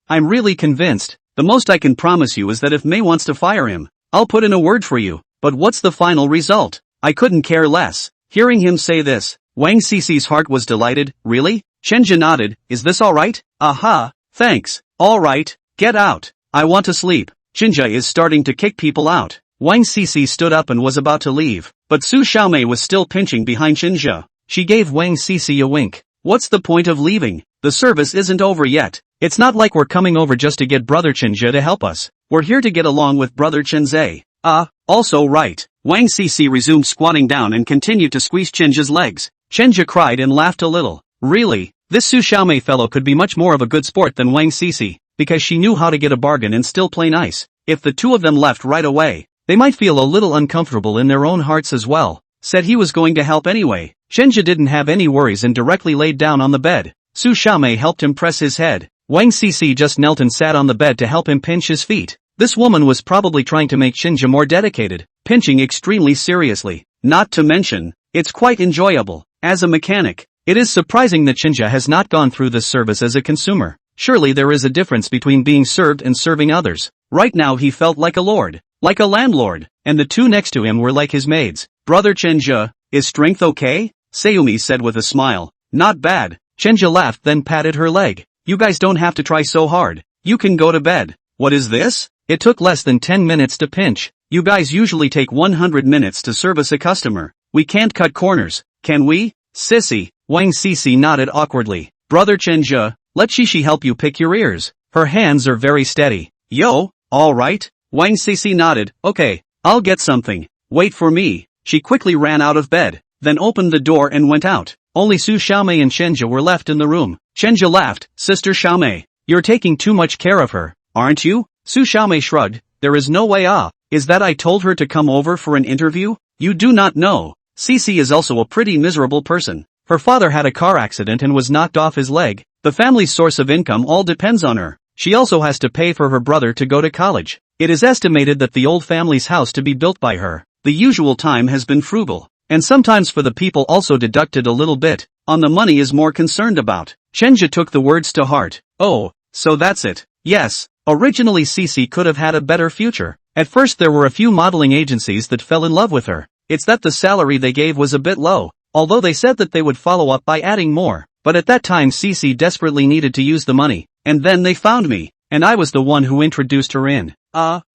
I'm really convinced. The most I can promise you is that if Mei wants to fire him, I'll put in a word for you. But what's the final result? I couldn't care less. Hearing him say this, Wang Sisi's heart was delighted. Really? Chenja nodded. Is this alright? Aha, thanks. Alright, get out. I want to sleep. Chenja is starting to kick people out. Wang Sisi stood up and was about to leave, but Su Xiaomei was still pinching behind Chenja. She gave Wang Sisi a wink. What's the point of leaving? The service isn't over yet. It's not like we're coming over just to get brother Chenja to help us. We're here to get along with brother Chenze. Also right. Wang Sisi resumed squatting down and continued to squeeze Chenja's legs. Chenja cried and laughed a little. Really, this Su Xiaomei fellow could be much more of a good sport than Wang Sisi, because she knew how to get a bargain and still play nice. If the two of them left right away, they might feel a little uncomfortable in their own hearts as well. Said he was going to help anyway. Chenja didn't have any worries and directly laid down on the bed. Su Xiaomei helped him press his head. Wang Sisi just knelt and sat on the bed to help him pinch his feet. This woman was probably trying to make Chenja more dedicated, pinching extremely seriously. Not to mention, it's quite enjoyable. As a mechanic, it is surprising that Chenja has not gone through this service as a consumer. Surely there is a difference between being served and serving others. Right now he felt like a lord, like a landlord, and the two next to him were like his maids. Brother Chenja, is strength okay? Sayumi said with a smile. Not bad. Chenja laughed then patted her leg. You guys don't have to try so hard. You can go to bed. What is this? It took less than 10 minutes to pinch. You guys usually take 100 minutes to service a customer. We can't cut corners, can we? Sissy, Wang Sisi nodded awkwardly. Brother Chenja, let Shishi help you pick your ears. Her hands are very steady. Yo, alright? Wang Sisi nodded. Okay, I'll get something. Wait for me. She quickly ran out of bed, then opened the door and went out. Only Su Xiaomei and Chenja were left in the room. Chenja laughed. Sister Xiaomei, you're taking too much care of her, aren't you? Su Xiaomei shrugged. There is no way. Is that I told her to come over for an interview? You do not know. Sisi is also a pretty miserable person. Her father had a car accident and was knocked off his leg. The family's source of income all depends on her. She also has to pay for her brother to go to college. It is estimated that the old family's house to be built by her. The usual time has been frugal, and sometimes for the people also deducted a little bit, on the money is more concerned about. Chenja took the words to heart. Oh, so that's it. Yes, originally Sisi could have had a better future. At first there were a few modeling agencies that fell in love with her. It's that the salary they gave was a bit low, although they said that they would follow up by adding more. But at that time Sisi desperately needed to use the money, and then they found me, and I was the one who introduced her in.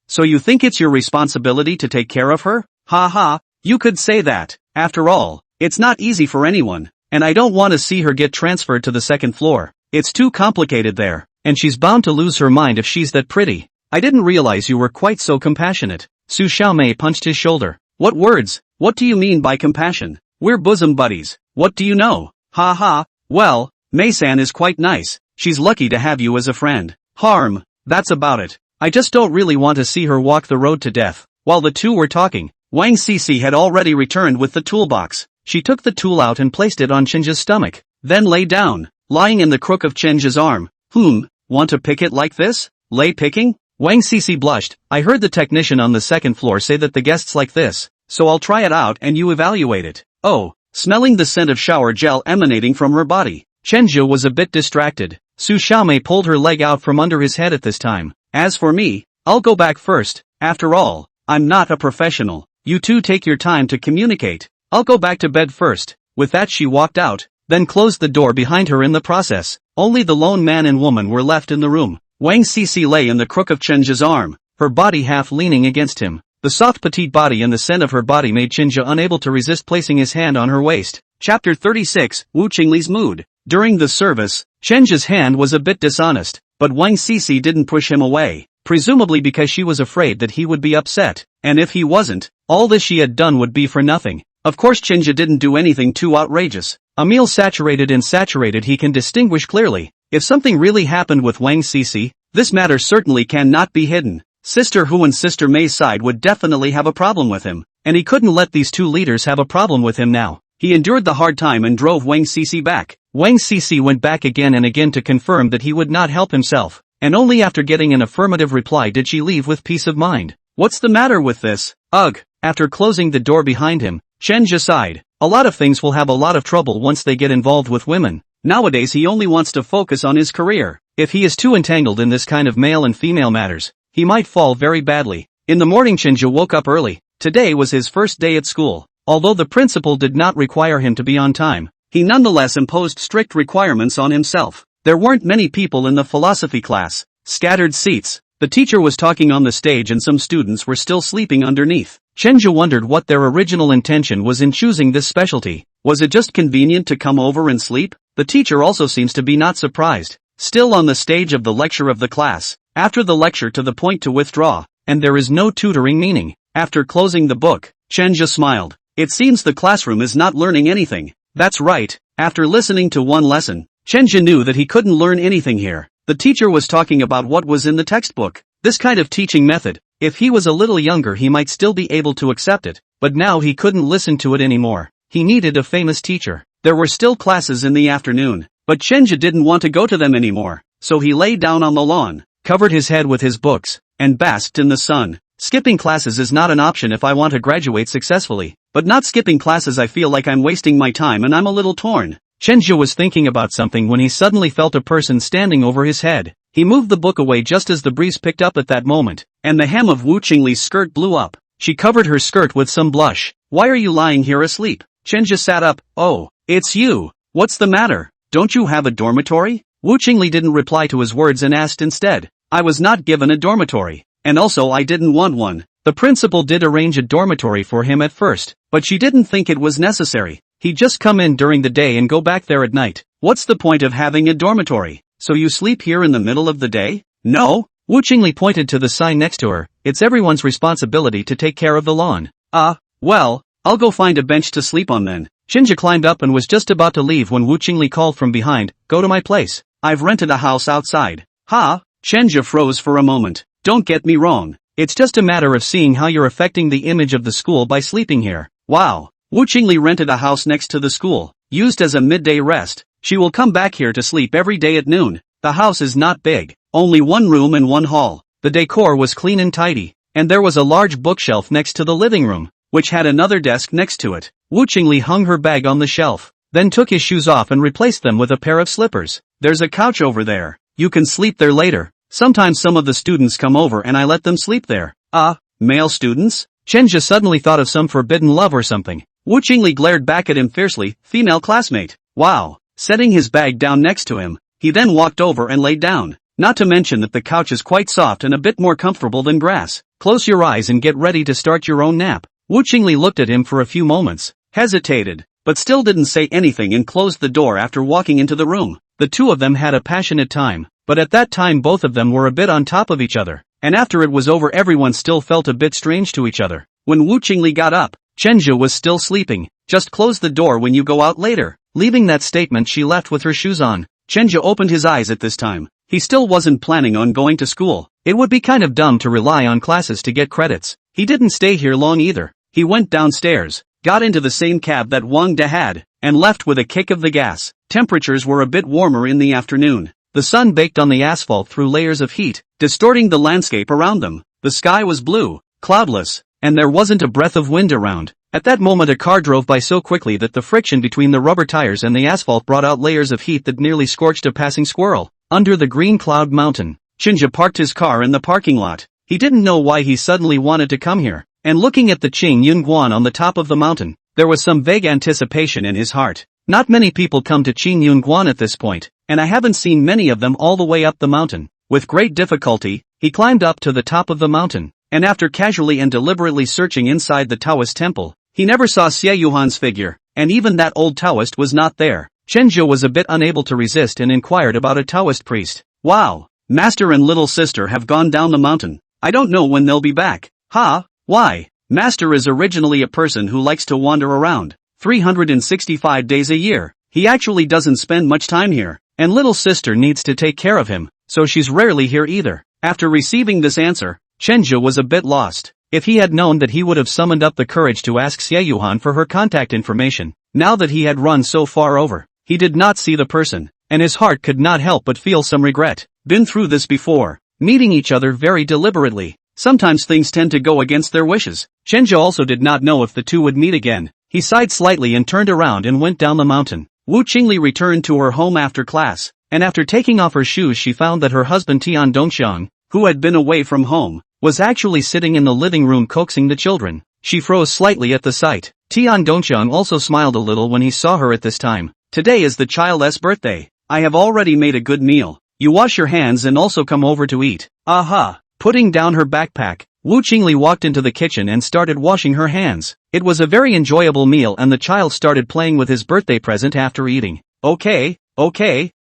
So you think it's your responsibility to take care of her? Ha, you could say that. After all, it's not easy for anyone, and I don't want to see her get transferred to the second floor. It's too complicated there, and she's bound to lose her mind if she's that pretty. I didn't realize you were quite so compassionate. Su Xiaomei punched his shoulder. What words? What do you mean by compassion? We're bosom buddies. What do you know? Ha, well, Mei-san is quite nice. She's lucky to have you as a friend. Harm, that's about it. I just don't really want to see her walk the road to death. While the two were talking, Wang Sisi had already returned with the toolbox. She took the tool out and placed it on Chenja's stomach, then lay down, lying in the crook of Chenja's arm. Want to pick it like this? Lay picking? Wang Sisi blushed. I heard the technician on the second floor say that the guests like this, so I'll try it out and you evaluate it. Oh, smelling the scent of shower gel emanating from her body, Chenja was a bit distracted. Su Xiaomei pulled her leg out from under his head at this time. As for me, I'll go back first. After all, I'm not a professional. You two take your time to communicate. I'll go back to bed first. With that she walked out, then closed the door behind her in the process. Only the lone man and woman were left in the room. Wang Sisi lay in the crook of Chenja's arm, her body half leaning against him. The soft petite body and the scent of her body made Chenja unable to resist placing his hand on her waist. Chapter 36, Wu Qingli's Mood. During the service, Chenja's hand was a bit dishonest, but Wang Sisi didn't push him away, presumably because she was afraid that he would be upset, and if he wasn't, all this she had done would be for nothing. Of course Chenja didn't do anything too outrageous. A meal saturated and saturated he can distinguish clearly. If something really happened with Wang Sisi, this matter certainly cannot be hidden. Sister Hu and Sister Mei's side would definitely have a problem with him, and he couldn't let these two leaders have a problem with him now. He endured the hard time and drove Wang Sisi back. Wang Sisi went back again and again to confirm that he would not help himself, and only after getting an affirmative reply did she leave with peace of mind. What's the matter with this? Ugh. After closing the door behind him, Chenja sighed. A lot of things will have a lot of trouble once they get involved with women. Nowadays he only wants to focus on his career. If he is too entangled in this kind of male and female matters, he might fall very badly. In the morning Chenja woke up early. Today was his first day at school. Although the principal did not require him to be on time, he nonetheless imposed strict requirements on himself. There weren't many people in the philosophy class. Scattered seats. The teacher was talking on the stage and some students were still sleeping underneath. Chenja wondered what their original intention was in choosing this specialty. Was it just convenient to come over and sleep? The teacher also seems to be not surprised. Still on the stage of the lecture of the class. After the lecture to the point to withdraw, and there is no tutoring meaning. After closing the book, Chenja smiled. It seems the classroom is not learning anything. That's right. After listening to one lesson, Chenja knew that he couldn't learn anything here. The teacher was talking about what was in the textbook. This kind of teaching method, if he was a little younger he might still be able to accept it, but now he couldn't listen to it anymore. He needed a famous teacher. There were still classes in the afternoon, but Chenja didn't want to go to them anymore, so he lay down on the lawn, covered his head with his books, and basked in the sun. Skipping classes is not an option if I want to graduate successfully, but not skipping classes I feel like I'm wasting my time and I'm a little torn. Chenja was thinking about something when he suddenly felt a person standing over his head. He moved the book away just as the breeze picked up at that moment, and the hem of Wu Qingli's skirt blew up. She covered her skirt with some blush. Why are you lying here asleep? Chenja sat up. Oh, it's you. What's the matter? Don't you have a dormitory? Wu Qingli didn't reply to his words and asked instead. I was not given a dormitory. And also I didn't want one. The principal did arrange a dormitory for him at first, but she didn't think it was necessary. He'd just come in during the day and go back there at night. What's the point of having a dormitory? So you sleep here in the middle of the day? No? Wu Qingli pointed to the sign next to her. It's everyone's responsibility to take care of the lawn. Well, I'll go find a bench to sleep on then. Chenja climbed up and was just about to leave when Wu Qingli called from behind, go to my place. I've rented a house outside. Ha? Chenja froze for a moment. Don't get me wrong. It's just a matter of seeing how you're affecting the image of the school by sleeping here. Wow. Wu Qingli rented a house next to the school, used as a midday rest. She will come back here to sleep every day at noon. The house is not big, only one room and one hall. The decor was clean and tidy, and there was a large bookshelf next to the living room, which had another desk next to it. Wu Qingli hung her bag on the shelf, then took his shoes off and replaced them with a pair of slippers. There's a couch over there. You can sleep there later. Sometimes some of the students come over and I let them sleep there. Male students? Chenja suddenly thought of some forbidden love or something. Wu Qingli glared back at him fiercely, female classmate. Wow. Setting his bag down next to him, he then walked over and laid down. Not to mention that the couch is quite soft and a bit more comfortable than grass. Close your eyes and get ready to start your own nap. Wu Qingli looked at him for a few moments, hesitated, but still didn't say anything and closed the door after walking into the room. The two of them had a passionate time, but at that time both of them were a bit on top of each other, and after it was over everyone still felt a bit strange to each other. When Wu Qingli got up, Chenja was still sleeping. Just close the door when you go out later. Leaving that statement she left with her shoes on. Chenja opened his eyes at this time. He still wasn't planning on going to school. It would be kind of dumb to rely on classes to get credits. He didn't stay here long either. He went downstairs, got into the same cab that Wang De had, and left with a kick of the gas. Temperatures were a bit warmer in the afternoon. The sun baked on the asphalt through layers of heat, distorting the landscape around them. The sky was blue, cloudless, and there wasn't a breath of wind around. At that moment a car drove by so quickly that the friction between the rubber tires and the asphalt brought out layers of heat that nearly scorched a passing squirrel. Under the green cloud mountain, Chenja parked his car in the parking lot. He didn't know why he suddenly wanted to come here, and looking at the Qing Yunguan on the top of the mountain, there was some vague anticipation in his heart. Not many people come to Qing Yunguan at this point, and I haven't seen many of them all the way up the mountain. With great difficulty, he climbed up to the top of the mountain, and after casually and deliberately searching inside the Taoist temple, he never saw Xie Yuhan's figure, and even that old Taoist was not there. Chenja was a bit unable to resist and inquired about a Taoist priest. Wow, Master and little sister have gone down the mountain. I don't know when they'll be back. Why? Master is originally a person who likes to wander around 365 days a year. He actually doesn't spend much time here, and little sister needs to take care of him, so she's rarely here either. After receiving this answer, Chenja was a bit lost. If he had known that he would have summoned up the courage to ask Xie Yuhan for her contact information. Now that he had run so far over, he did not see the person, and his heart could not help but feel some regret. Been through this before, meeting each other very deliberately. Sometimes things tend to go against their wishes. Chenja also did not know if the two would meet again. He sighed slightly and turned around and went down the mountain. Wu Qingli returned to her home after class, and after taking off her shoes she found that her husband Tian Dongxiang, who had been away from home, was actually sitting in the living room coaxing the children. She froze slightly at the sight. Tian Dongxiang also smiled a little when he saw her at this time. Today is the child's birthday. I have already made a good meal. You wash your hands and also come over to eat. Aha! Putting down her backpack, Wu Qingli walked into the kitchen and started washing her hands. It was a very enjoyable meal and the child started playing with his birthday present after eating. Okay,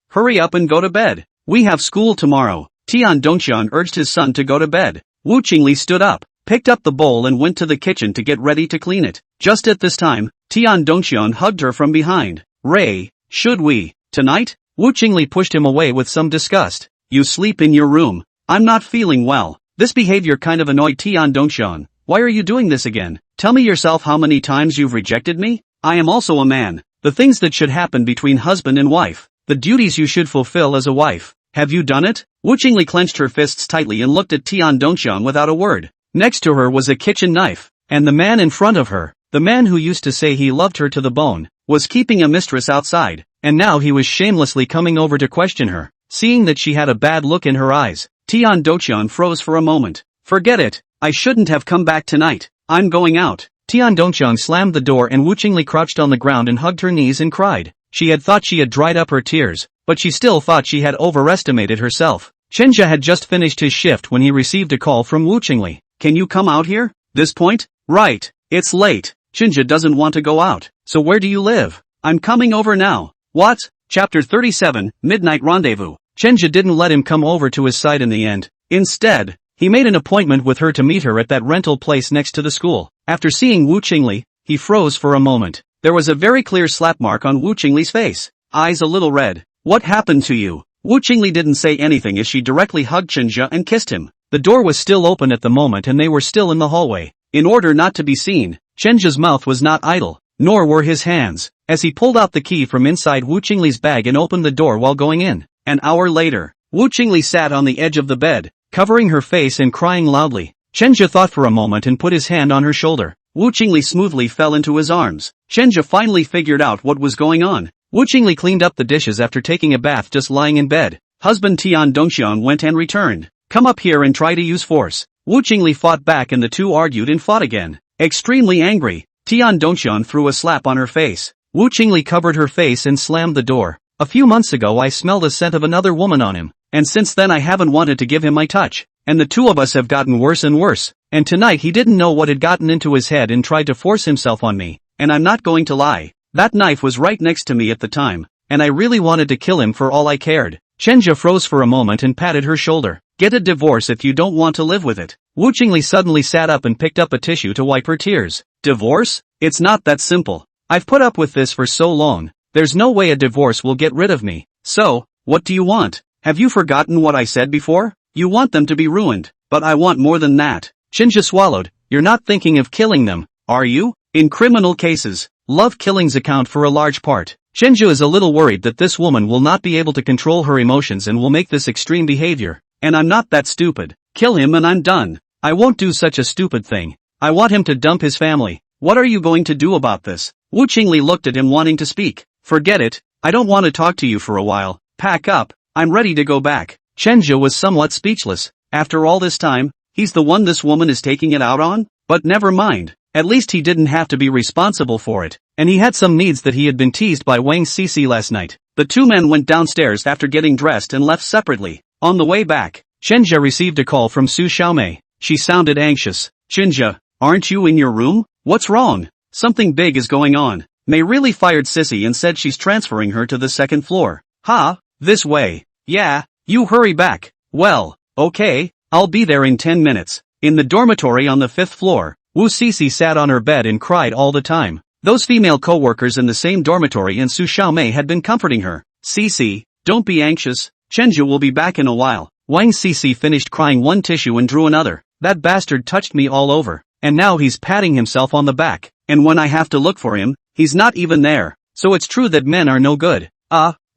hurry up and go to bed. We have school tomorrow. Tian Dongxiang urged his son to go to bed. Wu Qingli stood up, picked up the bowl and went to the kitchen to get ready to clean it. Just at this time, Tian Dongxiang hugged her from behind. Ray, should we, tonight? Wu Qingli pushed him away with some disgust. You sleep in your room. I'm not feeling well. This behavior kind of annoyed Tian Dongxiang. Why are you doing this again? Tell me yourself how many times you've rejected me? I am also a man. The things that should happen between husband and wife. The duties you should fulfill as a wife. Have you done it? Wu Qingli clenched her fists tightly and looked at Tian Dongxiang without a word. Next to her was a kitchen knife, and the man in front of her, the man who used to say he loved her to the bone, was keeping a mistress outside, and now he was shamelessly coming over to question her. Seeing that she had a bad look in her eyes, Tian Dongxiang froze for a moment. Forget it, I shouldn't have come back tonight. I'm going out. Tian Dongxiang slammed the door and Wu Qingli crouched on the ground and hugged her knees and cried. She had thought she had dried up her tears, but she still thought she had overestimated herself. Chenja had just finished his shift when he received a call from Wu Qingli. can you come out here? This point? Right. It's late. Chinja doesn't want to go out. So where do you live? I'm coming over now. What? Chapter 37, Midnight Rendezvous. Chinja didn't let him come over to his side in the end. Instead, he made an appointment with her to meet her at that rental place next to the school. After seeing Wu Qingli, he froze for a moment. There was a very clear slap mark on Wu Qingli's face. Eyes a little red. What happened to you? Wu Qingli didn't say anything as she directly hugged Chinja and kissed him. The door was still open at the moment and they were still in the hallway. In order not to be seen, Chinja's mouth was not idle, nor were his hands, as he pulled out the key from inside Wu Qingli's bag and opened the door while going in. An hour later, Wu Qingli sat on the edge of the bed, covering her face and crying loudly. Chinja thought for a moment and put his hand on her shoulder. Wu Qingli smoothly fell into his arms. Chinja finally figured out what was going on. Wu Qingli cleaned up the dishes after taking a bath just lying in bed. Husband Tian Dongxian went and returned. Come up here and try to use force. Wu Qingli fought back and the two argued and fought again. Extremely angry, Tian Dongxian threw a slap on her face. Wu Qingli covered her face and slammed the door. A few months ago I smelled the scent of another woman on him, and since then I haven't wanted to give him my touch, and the two of us have gotten worse and worse, and tonight he didn't know what had gotten into his head and tried to force himself on me, and I'm not going to lie, that knife was right next to me at the time, and I really wanted to kill him for all I cared. Chenja froze for a moment and patted her shoulder. Get a divorce if you don't want to live with it. Wu Qingli suddenly sat up and picked up a tissue to wipe her tears. Divorce? It's not that simple. I've put up with this for so long. There's no way a divorce will get rid of me. So, what do you want? Have you forgotten what I said before? You want them to be ruined, but I want more than that. Chinja swallowed. You're not thinking of killing them, are you? In criminal cases, love killings account for a large part. Chinja is a little worried that this woman will not be able to control her emotions and will make this extreme behavior. And I'm not that stupid. Kill him and I'm done. I won't do such a stupid thing. I want him to dump his family. What are you going to do about this? Wu Qingli looked at him wanting to speak. Forget it. I don't want to talk to you for a while. Pack up. I'm ready to go back. Chenja was somewhat speechless. After all this time, he's the one this woman is taking it out on? But never mind. At least he didn't have to be responsible for it. And he had some needs that he had been teased by Wang Cici last night. The two men went downstairs after getting dressed and left separately. On the way back, Chenja received a call from Su Xiaomei. She sounded anxious. Chenja, aren't you in your room? What's wrong? Something big is going on. Mei really fired Sissy and said she's transferring her to the second floor. Ha? This way. Yeah, you hurry back. Well, okay, I'll be there in 10 minutes. In the dormitory on the 5th floor, Wu Sisi sat on her bed and cried all the time. Those female co-workers in the same dormitory and Su Xiaomei had been comforting her. Sisi, don't be anxious. Chenja will be back in a while. Wang Sisi finished crying one tissue and drew another. That bastard touched me all over, and now he's patting himself on the back, and when I have to look for him, he's not even there. So it's true that men are no good.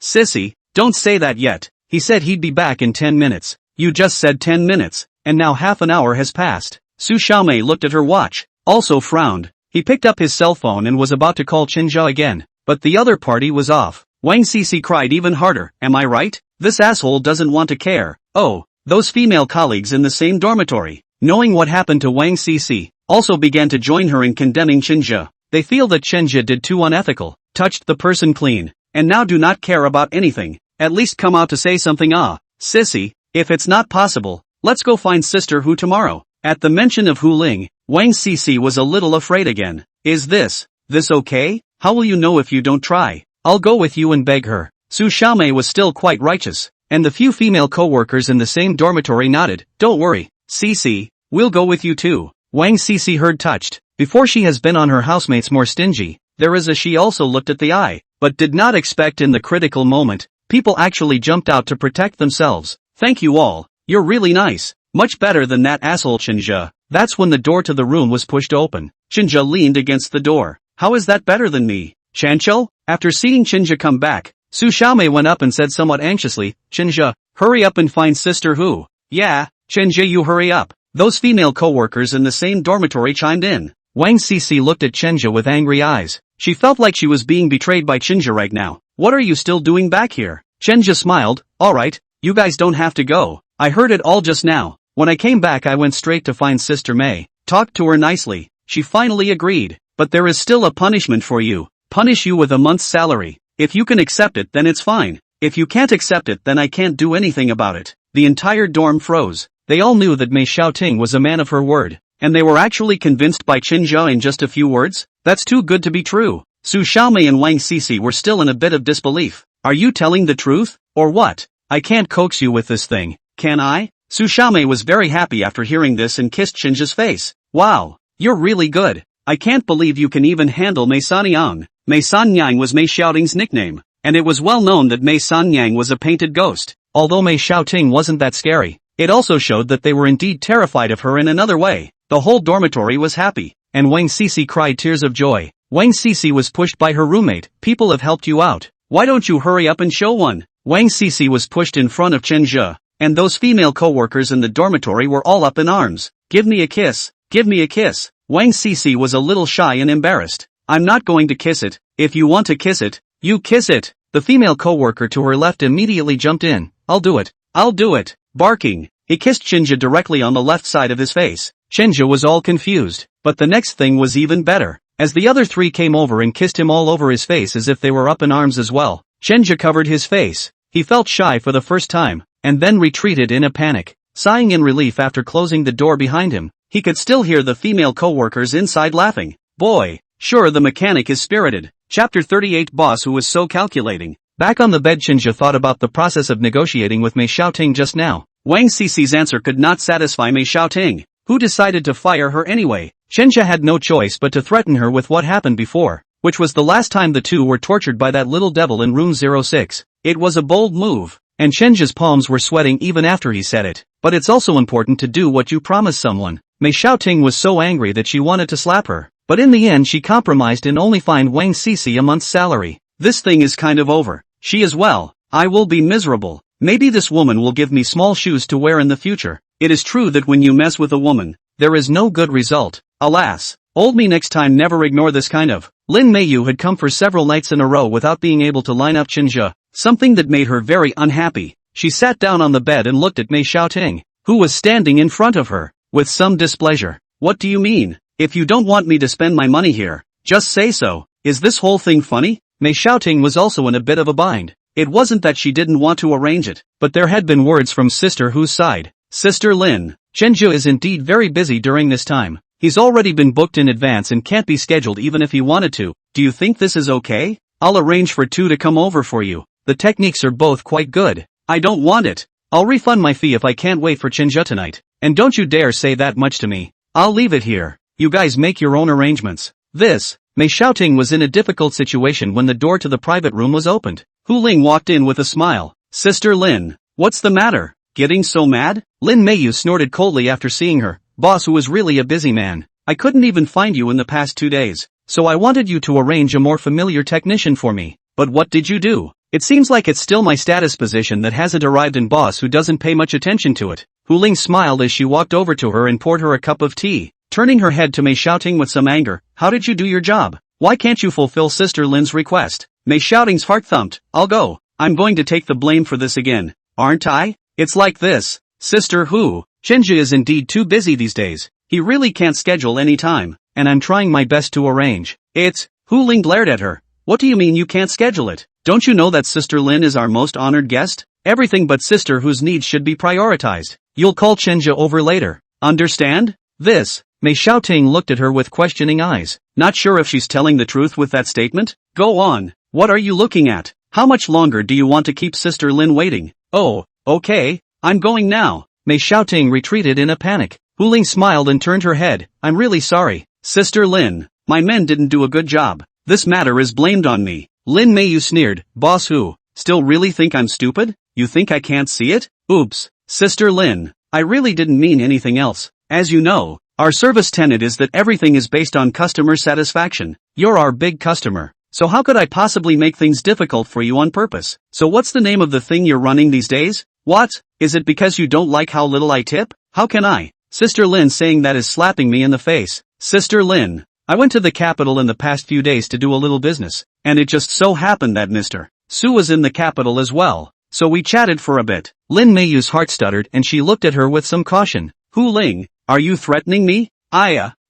Sissy, don't say that yet. He said he'd be back in 10 minutes. You just said 10 minutes, and now half an hour has passed. Su Xiaomei looked at her watch, also frowned. He picked up his cell phone and was about to call Chinja again, but the other party was off. Wang Sisi cried even harder. Am I right? This asshole doesn't want to care. Oh, those female colleagues in the same dormitory, knowing what happened to Wang Sisi, also began to join her in condemning Chinja. They feel that Chinja did too unethical, touched the person clean, and now do not care about anything. At least come out to say something. Sissy, if it's not possible, let's go find Sister Hu tomorrow. At the mention of Hu Ling, Wang Sisi was a little afraid again. Is this okay? How will you know if you don't try? I'll go with you and beg her. Su Xiaomei was still quite righteous, and the few female co-workers in the same dormitory nodded. Don't worry, Sisi, we'll go with you too. Wang Sisi heard touched. Before she has been on her housemates more stingy, she also looked at the eye, but did not expect in the critical moment, people actually jumped out to protect themselves. Thank you all, you're really nice. Much better than that asshole Chinja. That's when the door to the room was pushed open. Chinja leaned against the door. How is that better than me? Chancho? After seeing Chinja come back, Su Xiaomei went up and said somewhat anxiously, Chinja, hurry up and find Sister Hu. Yeah, Chinja, you hurry up. Those female co-workers in the same dormitory chimed in. Wang Sisi looked at Chinja with angry eyes. She felt like she was being betrayed by Chinja right now. What are you still doing back here? Chinja smiled. Alright, you guys don't have to go. I heard it all just now. When I came back I went straight to find Sister Mei. Talked to her nicely. She finally agreed. But there is still a punishment for you. Punish you with a month's salary. If you can accept it then it's fine. If you can't accept it then I can't do anything about it. The entire dorm froze. They all knew that Mei Xiaoting was a man of her word. And they were actually convinced by Qin Zhe in just a few words? That's too good to be true. Su Xiaomei and Wang Sisi were still in a bit of disbelief. Are you telling the truth? Or what? I can't coax you with this thing, can I? Su Xiaomei was very happy after hearing this and kissed Qin Zhe's face. Wow, you're really good. I can't believe you can even handle Mei Sanyang. Mei Sanyang was Mei Xiaoting's nickname, and it was well known that Mei Sanyang was a painted ghost. Although Mei Xiaoting wasn't that scary, it also showed that they were indeed terrified of her in another way. The whole dormitory was happy, and Wang Sisi cried tears of joy. Wang Sisi was pushed by her roommate. People have helped you out. Why don't you hurry up and show one? Wang Sisi was pushed in front of Qin Zhe, and those female co-workers in the dormitory were all up in arms. Give me a kiss. Give me a kiss. Wang Sisi was a little shy and embarrassed. I'm not going to kiss it. If you want to kiss it, you kiss it. The female co-worker to her left immediately jumped in. I'll do it. I'll do it. Barking. He kissed Qin Zhe directly on the left side of his face. Qin Zhe was all confused, but the next thing was even better. As the other three came over and kissed him all over his face as if they were up in arms as well, Qin Zhe covered his face. He felt shy for the first time, and then retreated in a panic. Sighing in relief after closing the door behind him, he could still hear the female co-workers inside laughing. Boy, sure the mechanic is spirited. Chapter 38 Boss who was so calculating. Back on the bed Qin Zhe thought about the process of negotiating with Mei Xiaoting just now. Wang Sisi's answer could not satisfy Mei Xiaoting, who decided to fire her anyway. Qin Zhe had no choice but to threaten her with what happened before, which was the last time the two were tortured by that little devil in room 06. It was a bold move, and Qin Zhe's palms were sweating even after he said it. But it's also important to do what you promise someone. Mei Xiaoting was so angry that she wanted to slap her, but in the end she compromised and only fined Wang Sisi a month's salary. This thing is kind of over. She as well. I will be miserable. Maybe this woman will give me small shoes to wear in the future. It is true that when you mess with a woman, there is no good result. Alas. Old me next time never ignore this kind of. Lin Meiyu had come for several nights in a row without being able to line up Qin Zhe, something that made her very unhappy. She sat down on the bed and looked at Mei Xiaoting, who was standing in front of her, with some displeasure. What do you mean? If you don't want me to spend my money here, just say so. Is this whole thing funny? Mei Xiaoting was also in a bit of a bind. It wasn't that she didn't want to arrange it, but there had been words from Sister Hu's side. Sister Lin, Qin Zhe is indeed very busy during this time. He's already been booked in advance and can't be scheduled even if he wanted to. Do you think this is okay? I'll arrange for two to come over for you. The techniques are both quite good. I don't want it. I'll refund my fee if I can't wait for Qin Zhe tonight. And don't you dare say that much to me. I'll leave it here. You guys make your own arrangements. Mei Xiaoting was in a difficult situation when the door to the private room was opened. Hu Ling walked in with a smile. Sister Lin, what's the matter? Getting so mad? Lin Meiyu snorted coldly after seeing her. Boss who was really a busy man. I couldn't even find you in the past 2 days, so I wanted you to arrange a more familiar technician for me. But what did you do? It seems like it's still my status position that hasn't arrived in boss who doesn't pay much attention to it. Hu Ling smiled as she walked over to her and poured her a cup of tea, turning her head to Mei Xiaoting with some anger. How did you do your job? Why can't you fulfill Sister Lin's request? Mei Xiaoting's heart thumped. I'll go. I'm going to take the blame for this again, aren't I? It's like this. Sister Hu, Qin Zhe is indeed too busy these days. He really can't schedule any time, and I'm trying my best to arrange. Hu Ling glared at her. What do you mean you can't schedule it? Don't you know that Sister Lin is our most honored guest? Everything but Sister Hu's needs should be prioritized. You'll call Qin Zhe over later. Understand? Mei Xiaoting looked at her with questioning eyes. Not sure if she's telling the truth with that statement? Go on. What are you looking at? How much longer do you want to keep Sister Lin waiting? Oh, okay. I'm going now. Mei Xiaoting retreated in a panic. Hu Ling smiled and turned her head. I'm really sorry. Sister Lin, my men didn't do a good job. This matter is blamed on me. Lin Meiyu sneered. Boss Hu, still really think I'm stupid? You think I can't see it? Oops. Sister Lin, I really didn't mean anything else. As you know, our service tenet is that everything is based on customer satisfaction. You're our big customer. So how could I possibly make things difficult for you on purpose? So what's the name of the thing you're running these days? What? Is it because you don't like how little I tip? How can I? Sister Lin saying that is slapping me in the face. Sister Lin, I went to the capital in the past few days to do a little business, and it just so happened that Mr. Su was in the capital as well. So we chatted for a bit. Lin Meiyu's heart stuttered and she looked at her with some caution. Hu Ling, are you threatening me?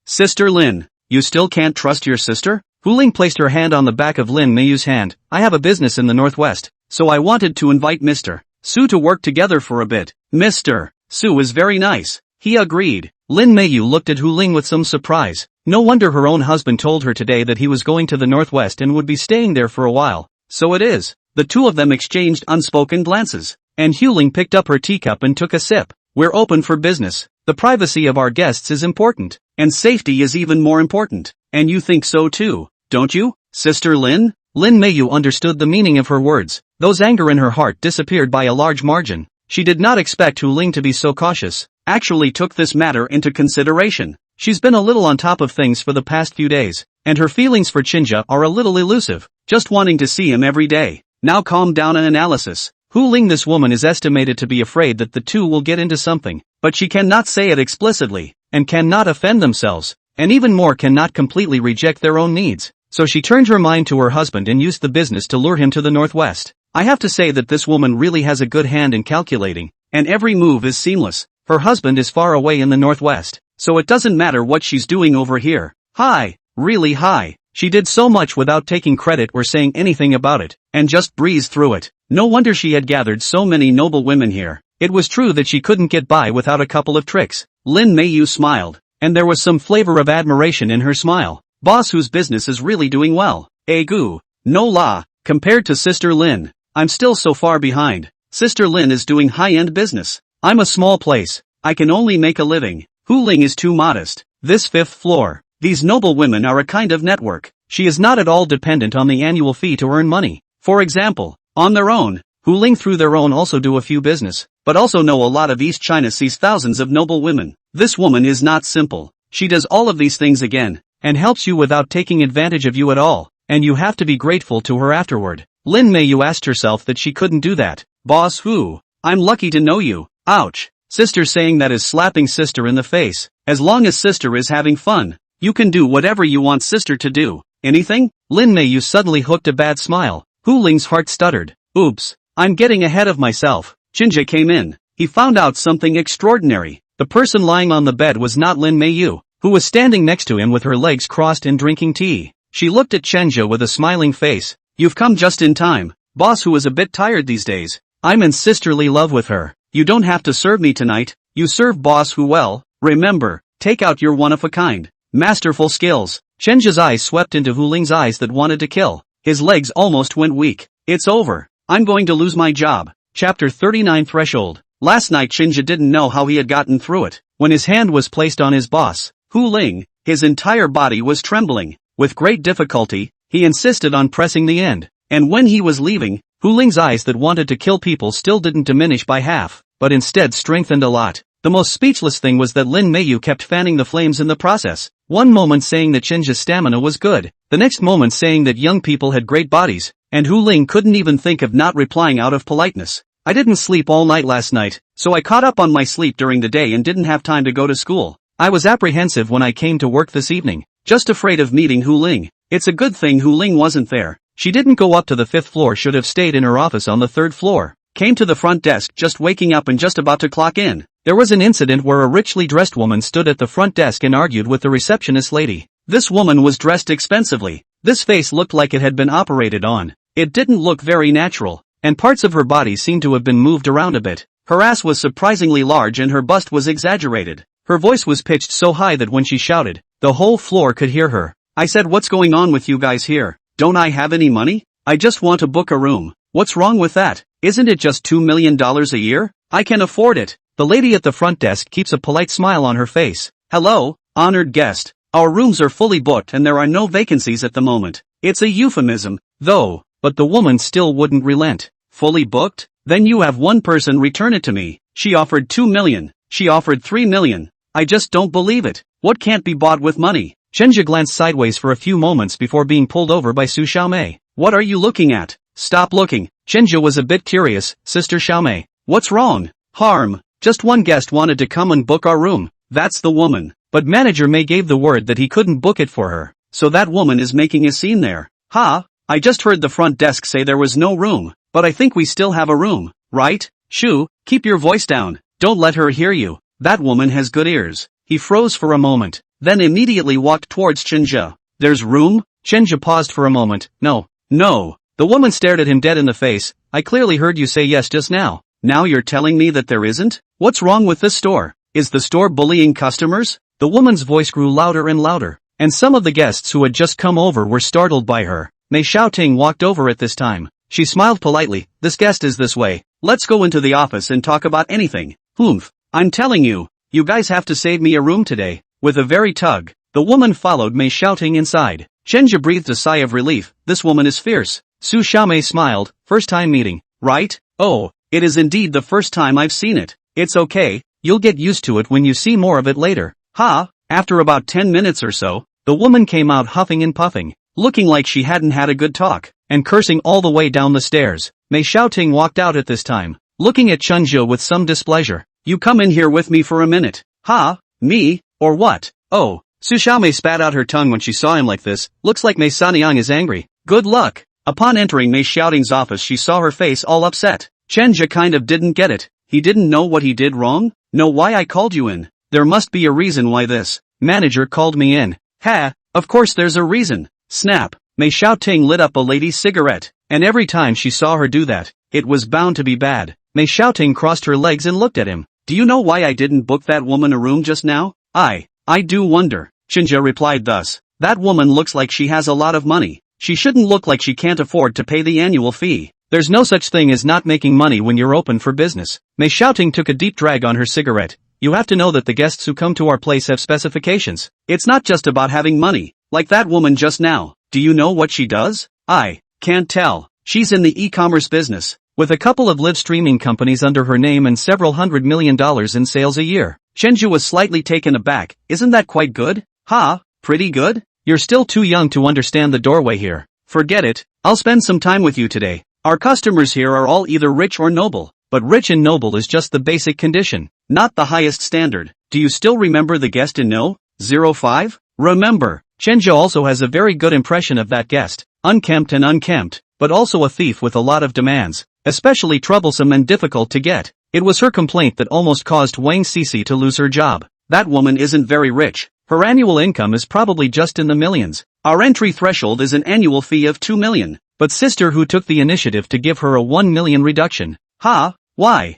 Sister Lin, you still can't trust your sister? Hu Ling placed her hand on the back of Lin Meiyu's hand. I have a business in the northwest, so I wanted to invite Mr. Su to work together for a bit. Mr. Sue is very nice. He agreed. Lin Meiyu looked at Hu Ling with some surprise. No wonder her own husband told her today that he was going to the northwest and would be staying there for a while. So it is. The two of them exchanged unspoken glances. And Hu Ling picked up her teacup and took a sip. We're open for business. The privacy of our guests is important. And safety is even more important. And you think so too, don't you, Sister Lin? Lin Meiyu understood the meaning of her words. Those anger in her heart disappeared by a large margin. She did not expect Hu Ling to be so cautious. Actually took this matter into consideration. She's been a little on top of things for the past few days, and her feelings for Chinja are a little elusive, just wanting to see him every day. Now calm down. An analysis. Hu Ling, this woman is estimated to be afraid that the two will get into something, but she cannot say it explicitly, and cannot offend themselves, and even more cannot completely reject their own needs. So she turned her mind to her husband and used the business to lure him to the northwest. I have to say that this woman really has a good hand in calculating, and every move is seamless. Her husband is far away in the northwest, so it doesn't matter what she's doing over here. Hi, really hi. She did so much without taking credit or saying anything about it, and just breezed through it. No wonder she had gathered so many noble women here. It was true that she couldn't get by without a couple of tricks. Lin Meiyu smiled, and there was some flavor of admiration in her smile. Boss whose business is really doing well. Egu. No la, compared to Sister Lin, I'm still so far behind. Sister Lin is doing high-end business. I'm a small place. I can only make a living. Hu Ling is too modest. This fifth floor. These noble women are a kind of network. She is not at all dependent on the annual fee to earn money. For example, on their own, Hu Ling through their own also do a few business, but also know a lot of East China sees thousands of noble women. This woman is not simple. She does all of these things again, and helps you without taking advantage of you at all, and you have to be grateful to her afterward. Lin Meiyu asked herself that she couldn't do that. Boss Hu, I'm lucky to know you. Ouch. Sister saying that is slapping sister in the face. As long as sister is having fun, you can do whatever you want sister to do. Anything? Lin Meiyu suddenly hooked a bad smile. Hu Ling's heart stuttered. Oops, I'm getting ahead of myself. Chinja came in. He found out something extraordinary. The person lying on the bed was not Lin Meiyu, who was standing next to him with her legs crossed and drinking tea. She looked at Chenja with a smiling face. You've come just in time. Boss Hu is a bit tired these days. I'm in sisterly love with her. You don't have to serve me tonight. You serve Boss Hu well. Remember, take out your one-of-a-kind, masterful skills. Chenja's eyes swept into Hu Ling's eyes that wanted to kill. His legs almost went weak. It's over. I'm going to lose my job. Chapter 39 Threshold. Last night Chenja didn't know how he had gotten through it. When his hand was placed on his boss, Hu Ling, his entire body was trembling. With great difficulty, he insisted on pressing the end. And when he was leaving, Hu Ling's eyes that wanted to kill people still didn't diminish by half, but instead strengthened a lot. The most speechless thing was that Lin Meiyu kept fanning the flames in the process. One moment saying that Chenja's stamina was good, the next moment saying that young people had great bodies, and Hu Ling couldn't even think of not replying out of politeness. I didn't sleep all night last night, so I caught up on my sleep during the day and didn't have time to go to school. I was apprehensive when I came to work this evening, just afraid of meeting Hu Ling. It's a good thing Hu Ling wasn't there. She didn't go up to the 5th floor, should have stayed in her office on the 3rd floor. Came to the front desk just waking up and just about to clock in. There was an incident where a richly dressed woman stood at the front desk and argued with the receptionist lady. This woman was dressed expensively. This face looked like it had been operated on. It didn't look very natural, and parts of her body seemed to have been moved around a bit. Her ass was surprisingly large and her bust was exaggerated. Her voice was pitched so high that when she shouted, the whole floor could hear her. I said, what's going on with you guys here? Don't I have any money? I just want to book a room. What's wrong with that? Isn't it just $2 million a year? I can afford it. The lady at the front desk keeps a polite smile on her face. Hello, honored guest. Our rooms are fully booked and there are no vacancies at the moment. It's a euphemism, though, but the woman still wouldn't relent. Fully booked? Then you have one person return it to me. She offered $2 million. She offered $3 million. I just don't believe it. What can't be bought with money? Chenja glanced sideways for a few moments before being pulled over by Su Xiaomei. What are you looking at? Stop looking. Chenja was a bit curious. Sister Xiaomei. What's wrong? Harm. Just one guest wanted to come and book our room. That's the woman. But manager Mei gave the word that he couldn't book it for her. So that woman is making a scene there. Ha! I just heard the front desk say there was no room. But I think we still have a room, right? Shu, keep your voice down. Don't let her hear you. That woman has good ears. He froze for a moment, then immediately walked towards Chenja. There's room? Chenja paused for a moment. No. The woman stared at him dead in the face. I clearly heard you say yes just now. Now you're telling me that there isn't? What's wrong with this store? Is the store bullying customers? The woman's voice grew louder and louder, and some of the guests who had just come over were startled by her. Mei Xiaoting walked over at this time. She smiled politely. This guest is this way. Let's go into the office and talk about anything. Humph. I'm telling you, you guys have to save me a room today. With a very tug, the woman followed Mei Xiaoting inside. Chenja breathed a sigh of relief. This woman is fierce. Su Xiaomei smiled. First time meeting, right? Oh, it is indeed the first time I've seen it. It's okay, you'll get used to it when you see more of it later. Ha! After about 10 minutes or so, the woman came out huffing and puffing, looking like she hadn't had a good talk, and cursing all the way down the stairs. Mei Xiaoting walked out at this time, looking at Chenja with some displeasure. You come in here with me for a minute. Ha! Me? Or what? Oh, Su Xiaomei spat out her tongue when she saw him like this. Looks like Mei Sanyang is angry. Good luck. Upon entering Mei Xiaoting's office, she saw her face all upset. Chenja kind of didn't get it. He didn't know what he did wrong? Know why I called you in? There must be a reason why this manager called me in. Ha! Of course there's a reason. Snap. Mei Xiaoting lit up a lady's cigarette, and every time she saw her do that, it was bound to be bad. Mei Xiaoting crossed her legs and looked at him. Do you know why I didn't book that woman a room just now? I do wonder. Chenja replied thus. That woman looks like she has a lot of money. She shouldn't look like she can't afford to pay the annual fee. There's no such thing as not making money when you're open for business. Mei Xiaoting took a deep drag on her cigarette. You have to know that the guests who come to our place have specifications. It's not just about having money. Like that woman just now. Do you know what she does? I can't tell. She's in the e-commerce business, with a couple of live streaming companies under her name and several $100 million in sales a year. Chenja was slightly taken aback. Isn't that quite good? Ha, pretty good? You're still too young to understand the doorway here. Forget it, I'll spend some time with you today. Our customers here are all either rich or noble, but rich and noble is just the basic condition, not the highest standard. Do you still remember the guest in No. 05? Remember, Chenja also has a very good impression of that guest, unkempt and unkempt, but also a thief with a lot of demands, especially troublesome and difficult to get. It was her complaint that almost caused Wang Cici to lose her job. That woman isn't very rich. Her annual income is probably just in the millions. Our entry threshold is an annual fee of 2 million. But sister who took the initiative to give her a 1 million reduction. Ha, why?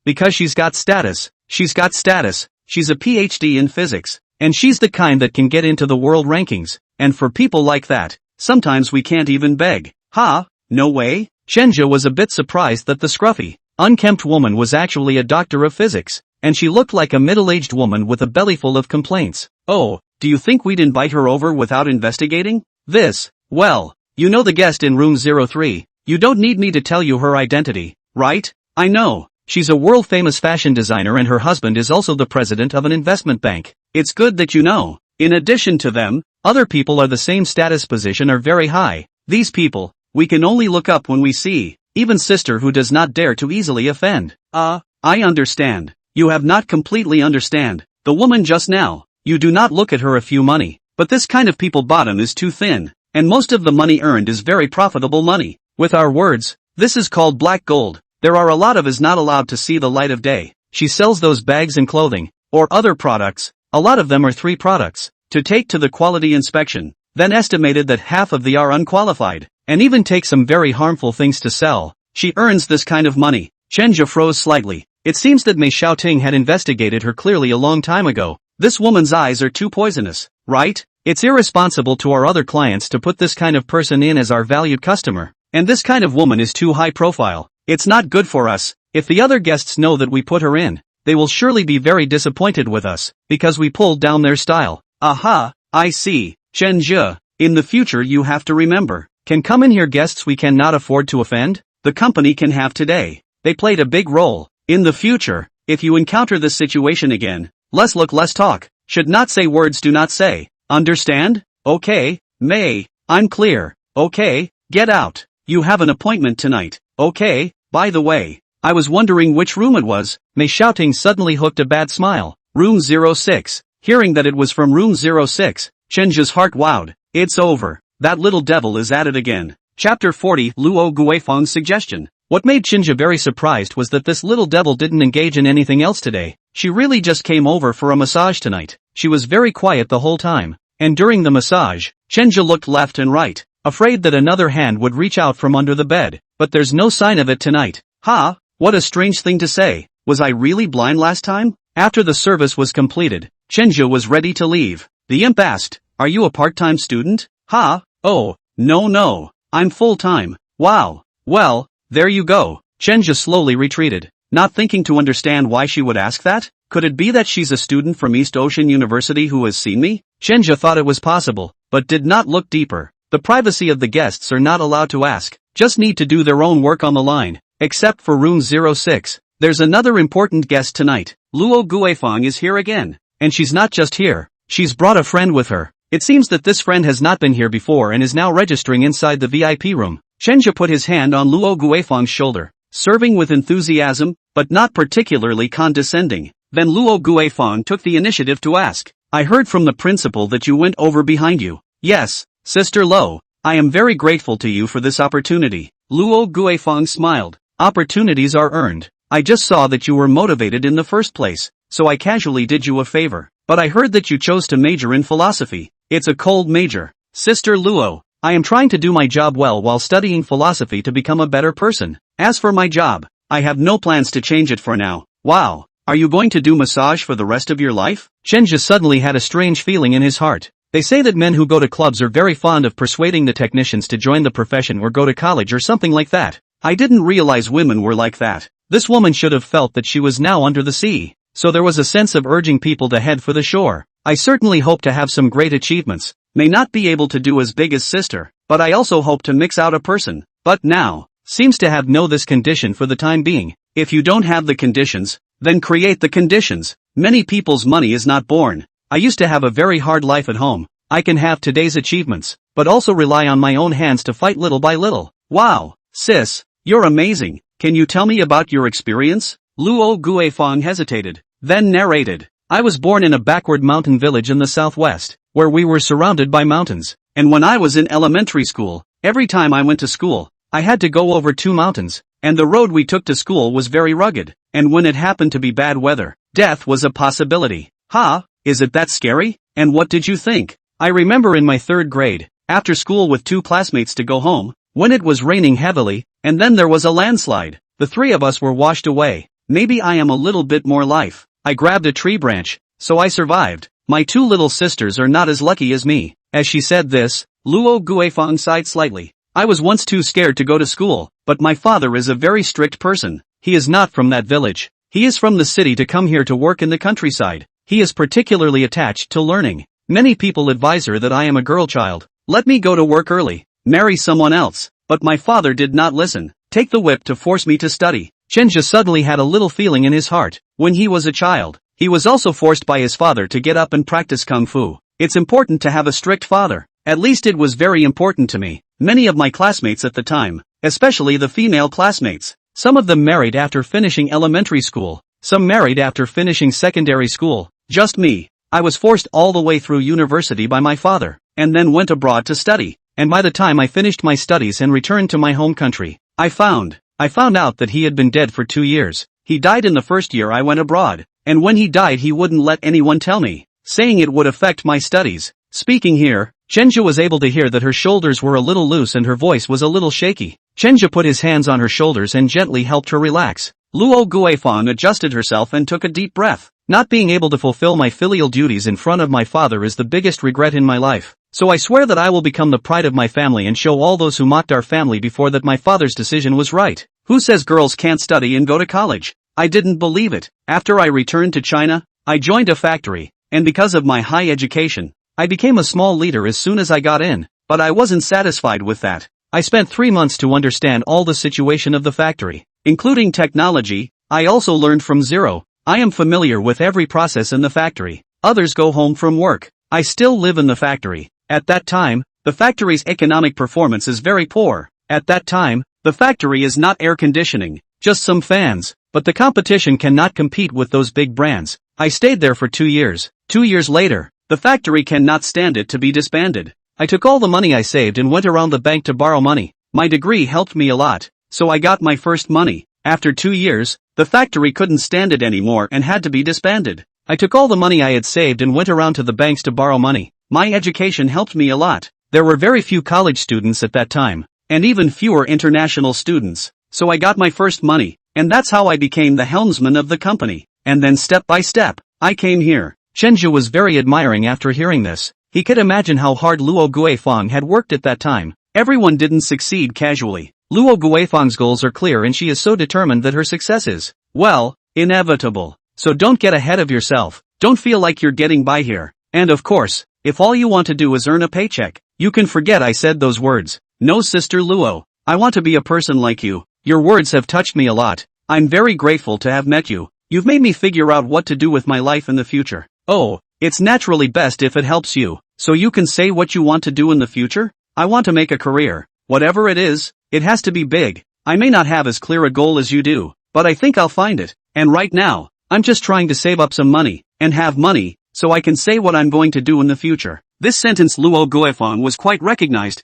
Because she's got status. She's got status. She's a PhD in physics. And she's the kind that can get into the world rankings. And for people like that, sometimes we can't even beg. Ha, no way? Chenja was a bit surprised that the scruffy, unkempt woman was actually a doctor of physics. And she looked like a middle-aged woman with a bellyful of complaints. Oh, do you think we'd invite her over without investigating this? Well, you know the guest in room 03. You don't need me to tell you her identity, right? I know. She's a world-famous fashion designer and her husband is also the president of an investment bank. It's good that you know. In addition to them, other people are the same status position are very high. These people, we can only look up when we see. Even sister who does not dare to easily offend. I understand. You have not completely understand. The woman just now, you do not look at her a few money. But this kind of people bottom is too thin. And most of the money earned is very profitable money. With our words, this is called black gold. There are a lot of us not allowed to see the light of day. She sells those bags and clothing, or other products. A lot of them are 3 products, to take to the quality inspection. Then estimated that half of the are unqualified, and even take some very harmful things to sell. She earns this kind of money. Chenja froze slightly. It seems that Mei Xiaoting had investigated her clearly a long time ago. This woman's eyes are too poisonous, right? It's irresponsible to our other clients to put this kind of person in as our valued customer. And this kind of woman is too high profile. It's not good for us. If the other guests know that we put her in, they will surely be very disappointed with us, because we pulled down their style. Aha, I see. Chenja, in the future you have to remember, can come in here guests we cannot afford to offend? The company can have today. They played a big role. In the future, if you encounter this situation again, less look less talk. Should not say words do not say. Understand? Okay, May, I'm clear. Okay, get out. You have an appointment tonight. Okay, by the way, I was wondering which room it was. Mei Xiaoting suddenly hooked a bad smile. Room 06. Hearing that it was from room 06, Chenja's heart wowed. It's over. That little devil is at it again. Chapter 40 Luo Guifeng's suggestion. What made Chenja very surprised was that this little devil didn't engage in anything else today. She really just came over for a massage tonight. She was very quiet the whole time. And during the massage, Chenja looked left and right, afraid that another hand would reach out from under the bed. But there's no sign of it tonight. Ha, What a strange thing to say. Was I really blind last time? After the service was completed, Chenja was ready to leave. The imp asked, "Are you a part-time student?" "Ha, oh, no. I'm full-time." "Wow. Well, there you go." Chenja slowly retreated, not thinking to understand why she would ask that. Could it be that she's a student from East Ocean University who has seen me? Chenja thought it was possible, but did not look deeper. The privacy of the guests are not allowed to ask, just need to do their own work on the line. Except for room 06. There's another important guest tonight. Luo Guifang is here again. And she's not just here, she's brought a friend with her. It seems that this friend has not been here before and is now registering inside the VIP room. Chenja put his hand on Luo Guifang's shoulder, serving with enthusiasm, but not particularly condescending. Then Luo Guifang took the initiative to ask, "I heard from the principal that you went over behind you." "Yes, Sister Lo, I am very grateful to you for this opportunity." Luo Guifang smiled. "Opportunities are earned. I just saw that you were motivated in the first place, so I casually did you a favor. But I heard that you chose to major in philosophy. It's a cold major. Sister Luo, I am trying to do my job well while studying philosophy to become a better person. As for my job, I have no plans to change it for now." "Wow, are you going to do massage for the rest of your life?" Chenja suddenly had a strange feeling in his heart. They say that men who go to clubs are very fond of persuading the technicians to join the profession or go to college or something like that. I didn't realize women were like that. This woman should have felt that she was now under the sea, so there was a sense of urging people to head for the shore. I certainly hope to have some great achievements. May not be able to do as big as sister, but I also hope to mix out a person. But now, seems to have this condition for the time being. If you don't have the conditions, then create the conditions. Many people's money is not born. I used to have a very hard life at home. I can have today's achievements, but also rely on my own hands to fight little by little. Wow, sis, you're amazing. Can you tell me about your experience? Luo Guifang hesitated, then narrated. I was born in a backward mountain village in the southwest, where we were surrounded by mountains. And when I was in elementary school, every time I went to school, I had to go over 2 mountains, and the road we took to school was very rugged, and when it happened to be bad weather, death was a possibility. Ha, is it that scary? And what did you think? I remember in my 3rd grade, after school with 2 classmates to go home, when it was raining heavily, and then there was a landslide. The 3 of us were washed away. Maybe I am a little bit more life. I grabbed a tree branch, so I survived. My 2 little sisters are not as lucky as me. As she said this, Luo Guifang sighed slightly. I was once too scared to go to school, but my father is a very strict person. He is not from that village. He is from the city to come here to work in the countryside. He is particularly attached to learning. Many people advise her that I am a girl child. Let me go to work early, marry someone else. But my father did not listen. Take the whip to force me to study. Chenja suddenly had a little feeling in his heart. When he was a child, he was also forced by his father to get up and practice kung fu. It's important to have a strict father. At least it was very important to me. Many of my classmates at the time, especially the female classmates, some of them married after finishing elementary school, some married after finishing secondary school. Just me. I was forced all the way through university by my father, and then went abroad to study. And by the time I finished my studies and returned to my home country, I found out that he had been dead for 2 years. He died in the first year I went abroad, and when he died he wouldn't let anyone tell me, saying it would affect my studies. Speaking here, Chenja was able to hear that her shoulders were a little loose and her voice was a little shaky. Chenja put his hands on her shoulders and gently helped her relax. Luo Guifang adjusted herself and took a deep breath. Not being able to fulfill my filial duties in front of my father is the biggest regret in my life. So I swear that I will become the pride of my family and show all those who mocked our family before that my father's decision was right. Who says girls can't study and go to college? I didn't believe it. After I returned to China, I joined a factory, and because of my high education, I became a small leader as soon as I got in, but I wasn't satisfied with that. I spent 3 months to understand all the situation of the factory, including technology. I also learned from zero. I am familiar with every process in the factory. Others go home from work. I still live in the factory. At that time, the factory's economic performance is very poor. At that time, the factory is not air conditioning, just some fans, but the competition cannot compete with those big brands. I stayed there for 2 years. 2 years later, the factory cannot stand it to be disbanded. I took all the money I saved and went around the bank to borrow money. My degree helped me a lot, so I got my first money. After 2 years, the factory couldn't stand it anymore and had to be disbanded. I took all the money I had saved and went around to the banks to borrow money. My education helped me a lot. There were very few college students at that time, and even fewer international students. So I got my first money. and that's how I became the helmsman of the company. And then step by step, I came here. Chenja was very admiring after hearing this. He could imagine how hard Luo Guifang had worked at that time. Everyone didn't succeed casually. Luo Guifang's goals are clear and she is so determined that her success is, well, inevitable. So don't get ahead of yourself. Don't feel like you're getting by here. And of course, if all you want to do is earn a paycheck, you can forget I said those words. No, Sister Luo. I want to be a person like you. Your words have touched me a lot. I'm very grateful to have met you. You've made me figure out what to do with my life in the future. Oh, it's naturally best if it helps you. So you can say what you want to do in the future? I want to make a career. Whatever it is, it has to be big. I may not have as clear a goal as you do, but I think I'll find it. And right now, I'm just trying to save up some money, and have money, so I can say what I'm going to do in the future. This sentence Luo Guifang was quite recognized.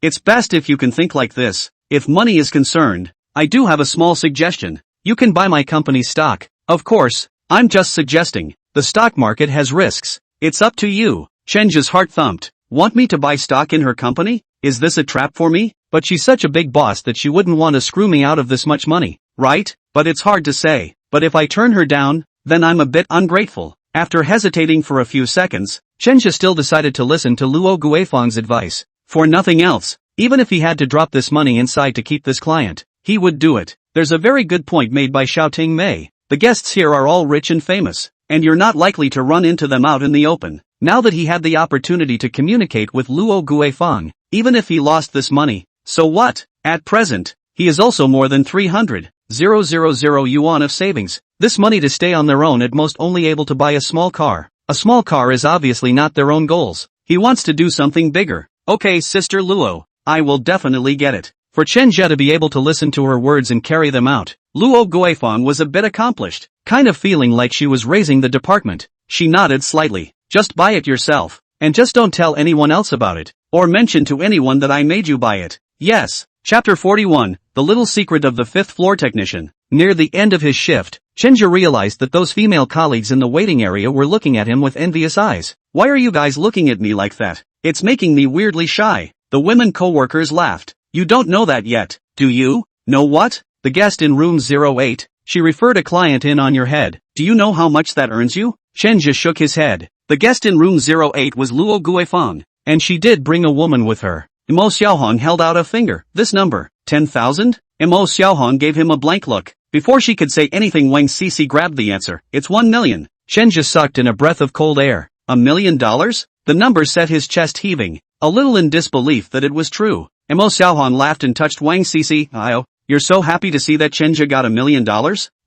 It's best if you can think like this. If money is concerned, I do have a small suggestion. You can buy my company's stock. Of course, I'm just suggesting. The stock market has risks. It's up to you. Chenja's heart thumped. Want me to buy stock in her company? Is this a trap for me? But she's such a big boss that she wouldn't want to screw me out of this much money, right? But it's hard to say. But if I turn her down, then I'm a bit ungrateful. After hesitating for a few seconds, Chenja still decided to listen to Luo Guifang's advice. For nothing else, even if he had to drop this money inside to keep this client, he would do it. There's a very good point made by Xiaoting Mei. The guests here are all rich and famous, and you're not likely to run into them out in the open. Now that he had the opportunity to communicate with Luo Guifang, even if he lost this money, so what? At present, he is also more than 300,000 yuan of savings. This money to stay on their own at most only able to buy a small car. A small car is obviously not their own goals. He wants to do something bigger. Okay, Sister Luo, I will definitely get it. For Chenja to be able to listen to her words and carry them out, Luo Guifang was a bit accomplished, kind of feeling like she was raising the department. She nodded slightly. Just buy it yourself, and just don't tell anyone else about it, or mention to anyone that I made you buy it. Yes. Chapter 41, The Little Secret of the Fifth Floor Technician. Near the end of his shift, Chenja realized that those female colleagues in the waiting area were looking at him with envious eyes. Why are you guys looking at me like that? It's making me weirdly shy. The women co-workers laughed. You don't know that yet, do you? Know what? The guest in room 08, she referred a client in on your head. Do you know how much that earns you? Chenja shook his head. The guest in room 08 was Luo Guifang, and she did bring a woman with her. Mo Xiaohong held out a finger. This number, 10,000? Mo Xiaohong gave him a blank look. Before she could say anything, Wang Cici grabbed the answer. It's 1 million. Chenja sucked in a breath of cold air. $1 million? The number set his chest heaving, a little in disbelief that it was true. Mo Xiaohong laughed and touched Wang Cici. Oh, you're so happy to see that Chenja got $1 million?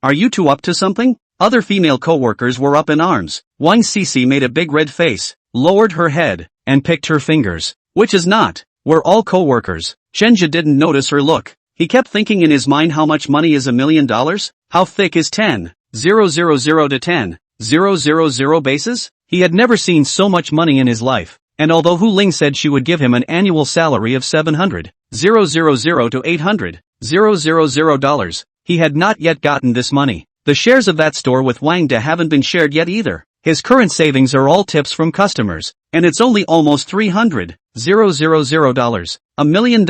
Are you two up to something? Other female co-workers were up in arms. Wang Cici made a big red face, lowered her head, and picked her fingers. Which is not. We're all co-workers. Chenja didn't notice her look. He kept thinking in his mind, how much money is $1 million? How thick is 10,000 to 10,000 bases? He had never seen so much money in his life. And although Hu Ling said she would give him an annual salary of 700,000 to 800,000 dollars, he had not yet gotten this money. The shares of that store with Wang De haven't been shared yet either. His current savings are all tips from customers, and it's only almost 300,000 dollars. $1 million,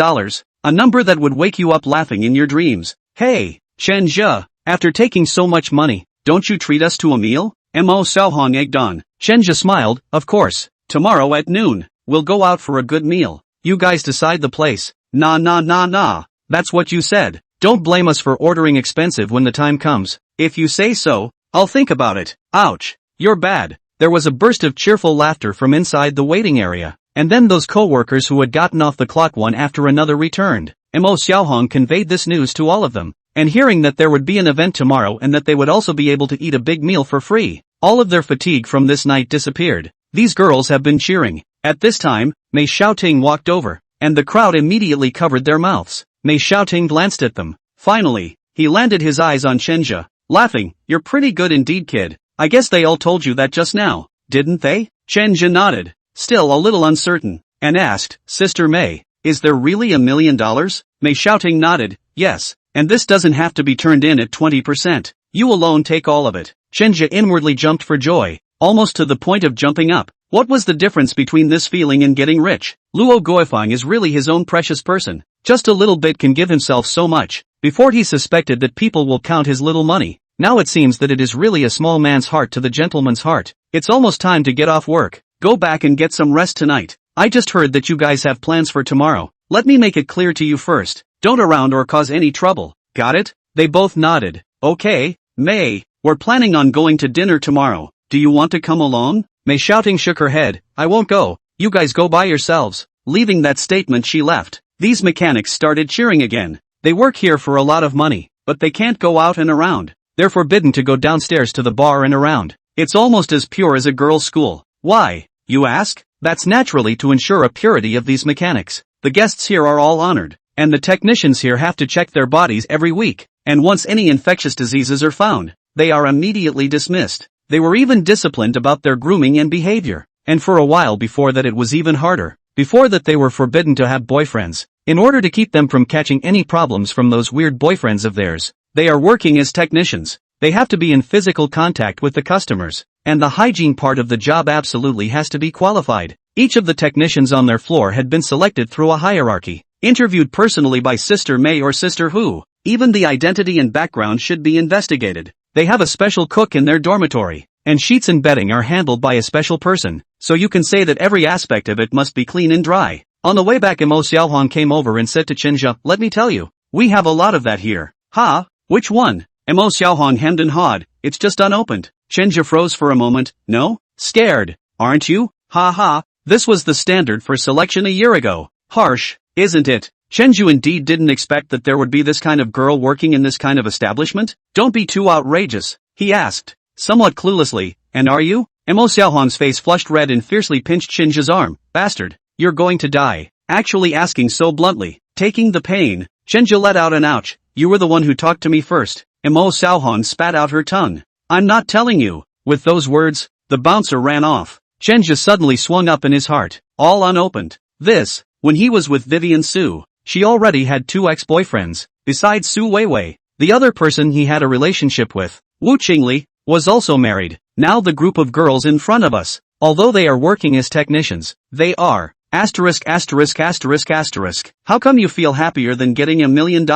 a number that would wake you up laughing in your dreams. Hey, Chenja, after taking so much money, don't you treat us to a meal? Mo Xiaohong egged on. Chenja smiled. Of course. Tomorrow at noon, we'll go out for a good meal. You guys decide the place. Nah. That's what you said. Don't blame us for ordering expensive when the time comes. If you say so, I'll think about it. Ouch. You're bad. There was a burst of cheerful laughter from inside the waiting area, and then those co-workers who had gotten off the clock one after another returned. Mo Xiaohong conveyed this news to all of them, and hearing that there would be an event tomorrow and that they would also be able to eat a big meal for free, all of their fatigue from this night disappeared. These girls have been cheering. At this time, Mei Xiaoting walked over, and the crowd immediately covered their mouths. Mei Xiaoting glanced at them. Finally, he landed his eyes on Chenja, laughing. You're pretty good indeed, kid. I guess they all told you that just now, didn't they? Chenja nodded, still a little uncertain, and asked, Sister Mei, is there really $1 million? Mei Xiaoting nodded, yes, and this doesn't have to be turned in at 20%. You alone take all of it. Chenja inwardly jumped for joy, almost to the point of jumping up. What was the difference between this feeling and getting rich? Luo Guifang is really his own precious person. Just a little bit can give himself so much, before he suspected that people will count his little money. Now it seems that it is really a small man's heart to the gentleman's heart. It's almost time to get off work. Go back and get some rest tonight. I just heard that you guys have plans for tomorrow. Let me make it clear to you first. Don't around or cause any trouble. Got it? They both nodded. Okay, May, we're planning on going to dinner tomorrow. Do you want to come along? May shouting shook her head. I won't go. You guys go by yourselves. Leaving that statement she left. These mechanics started cheering again. They work here for a lot of money, but they can't go out and around. They're forbidden to go downstairs to the bar and around. It's almost as pure as a girls' school. Why, you ask? That's naturally to ensure a purity of these mechanics. The guests here are all honored, and the technicians here have to check their bodies every week, and once any infectious diseases are found, they are immediately dismissed. They were even disciplined about their grooming and behavior, and for a while before that it was even harder. Before that they were forbidden to have boyfriends, in order to keep them from catching any problems from those weird boyfriends of theirs. They are working as technicians. They have to be in physical contact with the customers, and the hygiene part of the job absolutely has to be qualified. Each of the technicians on their floor had been selected through a hierarchy, interviewed personally by Sister May or Sister Who. Even the identity and background should be investigated. They have a special cook in their dormitory, and sheets and bedding are handled by a special person, so you can say that every aspect of it must be clean and dry. On the way back, Mo Xiaohong came over and said to Chenja, let me tell you, we have a lot of that here. Ha? Which one? Mo Xiaohong hemmed and hawed. It's just unopened. Chenja froze for a moment. No? Scared, aren't you? Ha ha. This was the standard for selection a year ago. Harsh, isn't it? Chenju indeed didn't expect that there would be this kind of girl working in this kind of establishment. Don't be too outrageous, he asked, somewhat cluelessly. And are you? Mo Xiaohong's face flushed red and fiercely pinched Chenja's arm. Bastard, you're going to die. Actually asking so bluntly, taking the pain. Chenja let out an ouch. You were the one who talked to me first. Mo Xiaohong spat out her tongue. I'm not telling you. With those words, the bouncer ran off. Chenja suddenly swung up in his heart, all unopened. This, when he was with Vivian Su, she already had 2 ex-boyfriends, besides Su Weiwei. The other person he had a relationship with, Wu Qingli, was also married. Now the group of girls in front of us, although they are working as technicians, they are, ********. How come you feel happier than getting $1 million?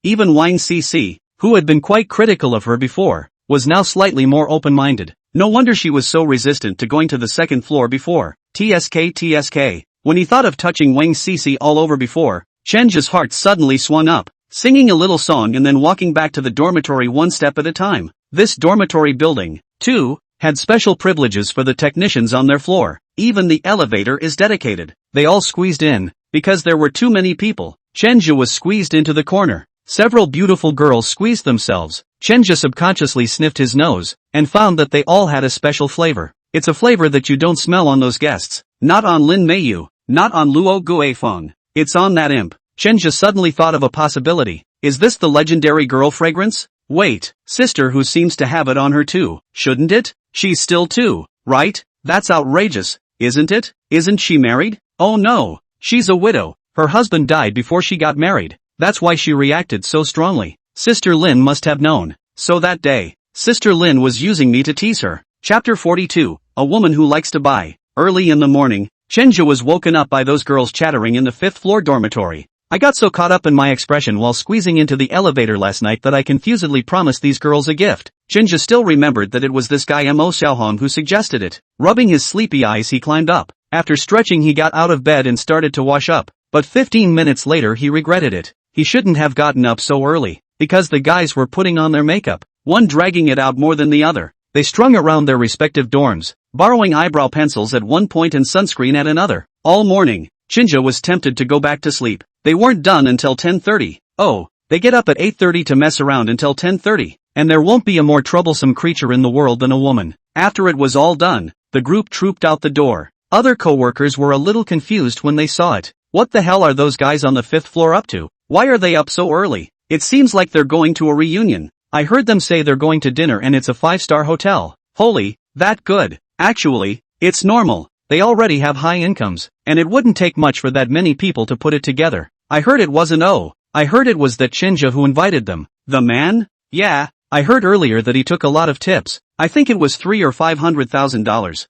Even Wang Cc, who had been quite critical of her before, was now slightly more open-minded. No wonder she was so resistant to going to the second floor before. TSK. When he thought of touching Wang Cc all over before, Chenja's heart suddenly swung up, singing a little song and then walking back to the dormitory one step at a time. This dormitory building, too, had special privileges for the technicians on their floor. Even the elevator is dedicated. They all squeezed in, because there were too many people. Chenja was squeezed into the corner. Several beautiful girls squeezed themselves. Chenja subconsciously sniffed his nose, and found that they all had a special flavor. It's a flavor that you don't smell on those guests. Not on Lin Meiyu, not on Luo Guifeng. It's on that imp. Chenja suddenly thought of a possibility. Is this the legendary girl fragrance? Wait, Sister Who seems to have it on her too, shouldn't it? She's still 2, right? That's outrageous, isn't it? Isn't she married? Oh no, she's a widow. Her husband died before she got married. That's why she reacted so strongly. Sister Lin must have known. So that day, Sister Lin was using me to tease her. Chapter 42, A Woman Who Likes to Buy. Early in the morning, Chenja was woken up by those girls chattering in the 5th floor dormitory. I got so caught up in my expression while squeezing into the elevator last night that I confusedly promised these girls a gift. Chenja still remembered that it was this guy Mo Xiaohong who suggested it. Rubbing his sleepy eyes, he climbed up. After stretching, he got out of bed and started to wash up. But 15 minutes later he regretted it. He shouldn't have gotten up so early, because the guys were putting on their makeup, one dragging it out more than the other. They strung around their respective dorms, borrowing eyebrow pencils at one point and sunscreen at another. All morning, Chenja was tempted to go back to sleep. They weren't done until 10:30. Oh, they get up at 8:30 to mess around until 10:30, and there won't be a more troublesome creature in the world than a woman. After it was all done, the group trooped out the door. Other co-workers were a little confused when they saw it. What the hell are those guys on the 5th floor up to? Why are they up so early? It seems like they're going to a reunion. I heard them say they're going to dinner and it's a 5-star hotel. Holy, that good. Actually, it's normal. They already have high incomes, and it wouldn't take much for that many people to put it together. I heard it wasn't I heard it was that Chenja who invited them. The man? Yeah, I heard earlier that he took a lot of tips. I think it was $300,000 or $500,000.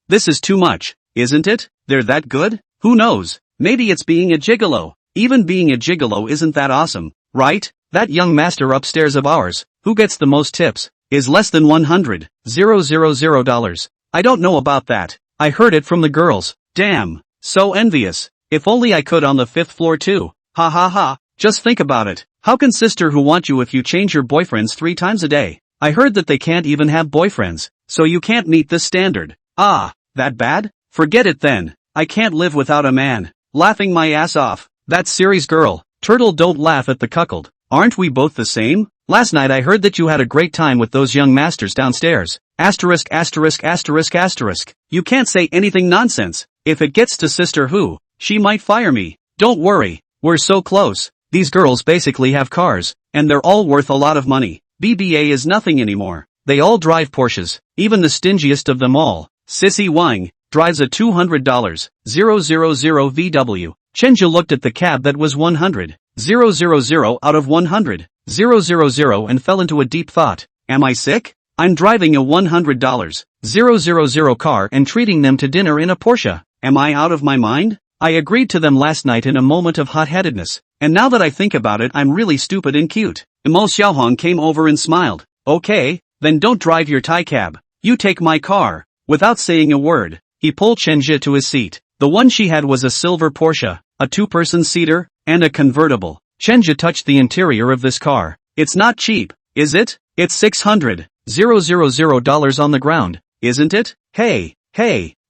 This is too much, isn't it? They're that good? Who knows? Maybe it's being a gigolo. Even being a gigolo isn't that awesome, right? That young master upstairs of ours, who gets the most tips, is less than $100,000. I don't know about that. I heard it from the girls. Damn. So envious. If only I could on the 5th floor too. Ha ha ha. Just think about it. How can sister who want you if you change your boyfriends 3 times a day? I heard that they can't even have boyfriends, so you can't meet this standard. Ah, that bad? Forget it then. I can't live without a man. Laughing my ass off. That series girl. Turtle, don't laugh at the cuckold. Aren't we both the same? Last night I heard that you had a great time with those young masters downstairs. Asterisk asterisk asterisk asterisk. You can't say anything nonsense. If it gets to sister who, she might fire me. Don't worry. We're so close. These girls basically have cars, and they're all worth a lot of money. BBA is nothing anymore. They all drive Porsches. Even the stingiest of them all, Sissy Wang, drives a $200,000 VW. Chenja looked at the cab that was 100,000 out of 100,000 and fell into a deep thought. Am I sick? I'm driving a $100,000 car and treating them to dinner in a Porsche. Am I out of my mind? I agreed to them last night in a moment of hot-headedness, and now that I think about it I'm really stupid and cute. Mo Xiaohong came over and smiled. Okay, then don't drive your Thai cab. You take my car. Without saying a word, he pulled Chenja to his seat. The one she had was a silver Porsche, a 2-person seater, and a convertible. Chenja touched the interior of this car. It's not cheap, is it? It's $600,000 on the ground, isn't it? Hey,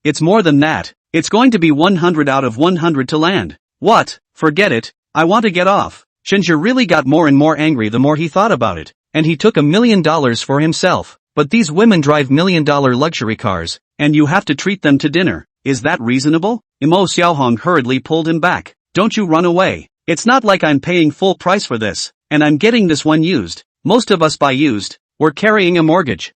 it's more than that. It's going to be 100 out of 100 to land. What? Forget it. I want to get off. Chenja really got more and more angry the more he thought about it, and he took $1 million for himself. But these women drive $1 million luxury cars, and you have to treat them to dinner. Is that reasonable? Mo Xiaohong hurriedly pulled him back. Don't you run away. It's not like I'm paying full price for this, and I'm getting this one used. Most of us buy used. We're carrying a mortgage.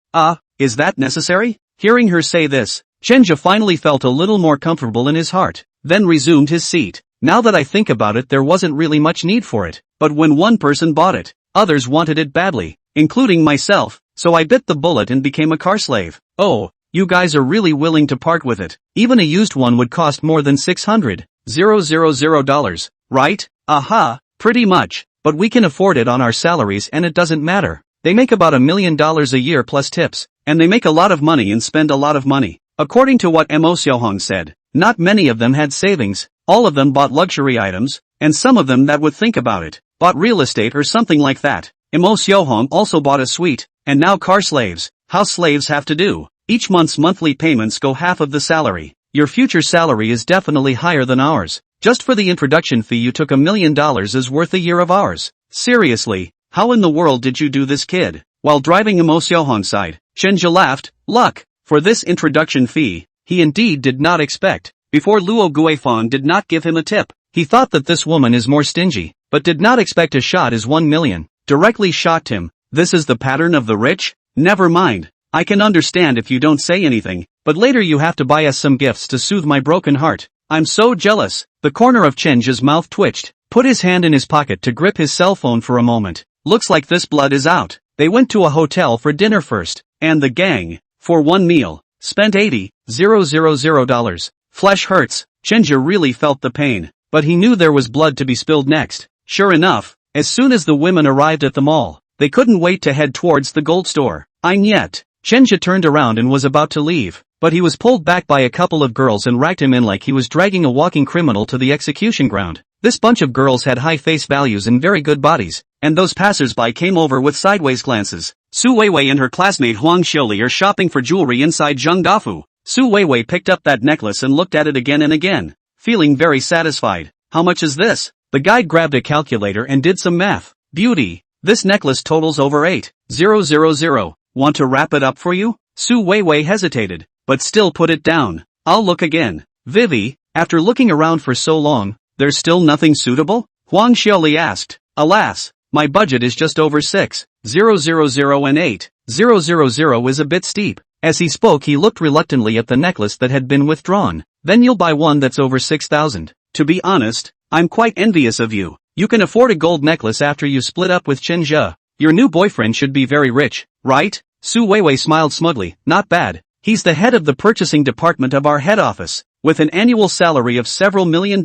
Is that necessary? Hearing her say this, Chenja finally felt a little more comfortable in his heart, then resumed his seat. Now that I think about it, there wasn't really much need for it, but when one person bought it, others wanted it badly, including myself, so I bit the bullet and became a car slave. Oh, you guys are really willing to part with it. Even a used one would cost more than $600,000, right? Aha, pretty much, but we can afford it on our salaries and it doesn't matter. They make about $1 million a year plus tips, and they make a lot of money and spend a lot of money. According to what Mo Xiaohong said, not many of them had savings, all of them bought luxury items, and some of them that would think about it, bought real estate or something like that. Mo Xiaohong also bought a suite, and now car slaves. How slaves have to do. Each month's monthly payments go half of the salary. Your future salary is definitely higher than ours. Just for the introduction fee you took $1 million is worth a year of ours. Seriously, how in the world did you do this, kid? While driving Mo Xiaohong's side, Chenja laughed. Luck. For this introduction fee, he indeed did not expect. Before Luo Guifang did not give him a tip. He thought that this woman is more stingy, but did not expect a shot as 1 million. Directly shocked him. This is the pattern of the rich? Never mind. I can understand if you don't say anything, but later you have to buy us some gifts to soothe my broken heart. I'm so jealous. The corner of Chenja's mouth twitched, put his hand in his pocket to grip his cell phone for a moment. Looks like this blood is out. They went to a hotel for dinner first, and the gang, for one meal, spent $80,000. Flesh hurts. Chenja really felt the pain, but he knew there was blood to be spilled next. Sure enough, as soon as the women arrived at the mall, they couldn't wait to head towards the gold store. Yet. Chenja turned around and was about to leave, but he was pulled back by a couple of girls and racked him in like he was dragging a walking criminal to the execution ground. This bunch of girls had high face values and very good bodies, and those passers-by came over with sideways glances. Su Weiwei and her classmate Huang Xiuli are shopping for jewelry inside Zhengdafu. Su Weiwei picked up that necklace and looked at it again and again, feeling very satisfied. How much is this? The guide grabbed a calculator and did some math. Beauty. This necklace totals over 8,000. Want to wrap it up for you? Su Weiwei hesitated, but still put it down. I'll look again. Vivi, after looking around for so long, there's still nothing suitable? Huang Xiaoli asked. Alas, my budget is just over 6,000 and 8,000 is a bit steep. As he spoke he looked reluctantly at the necklace that had been withdrawn. Then you'll buy one that's over 6,000. To be honest, I'm quite envious of you. You can afford a gold necklace after you split up with Chenja. Your new boyfriend should be very rich, right? Su Weiwei smiled smugly. Not bad. He's the head of the purchasing department of our head office, with an annual salary of several $1 million.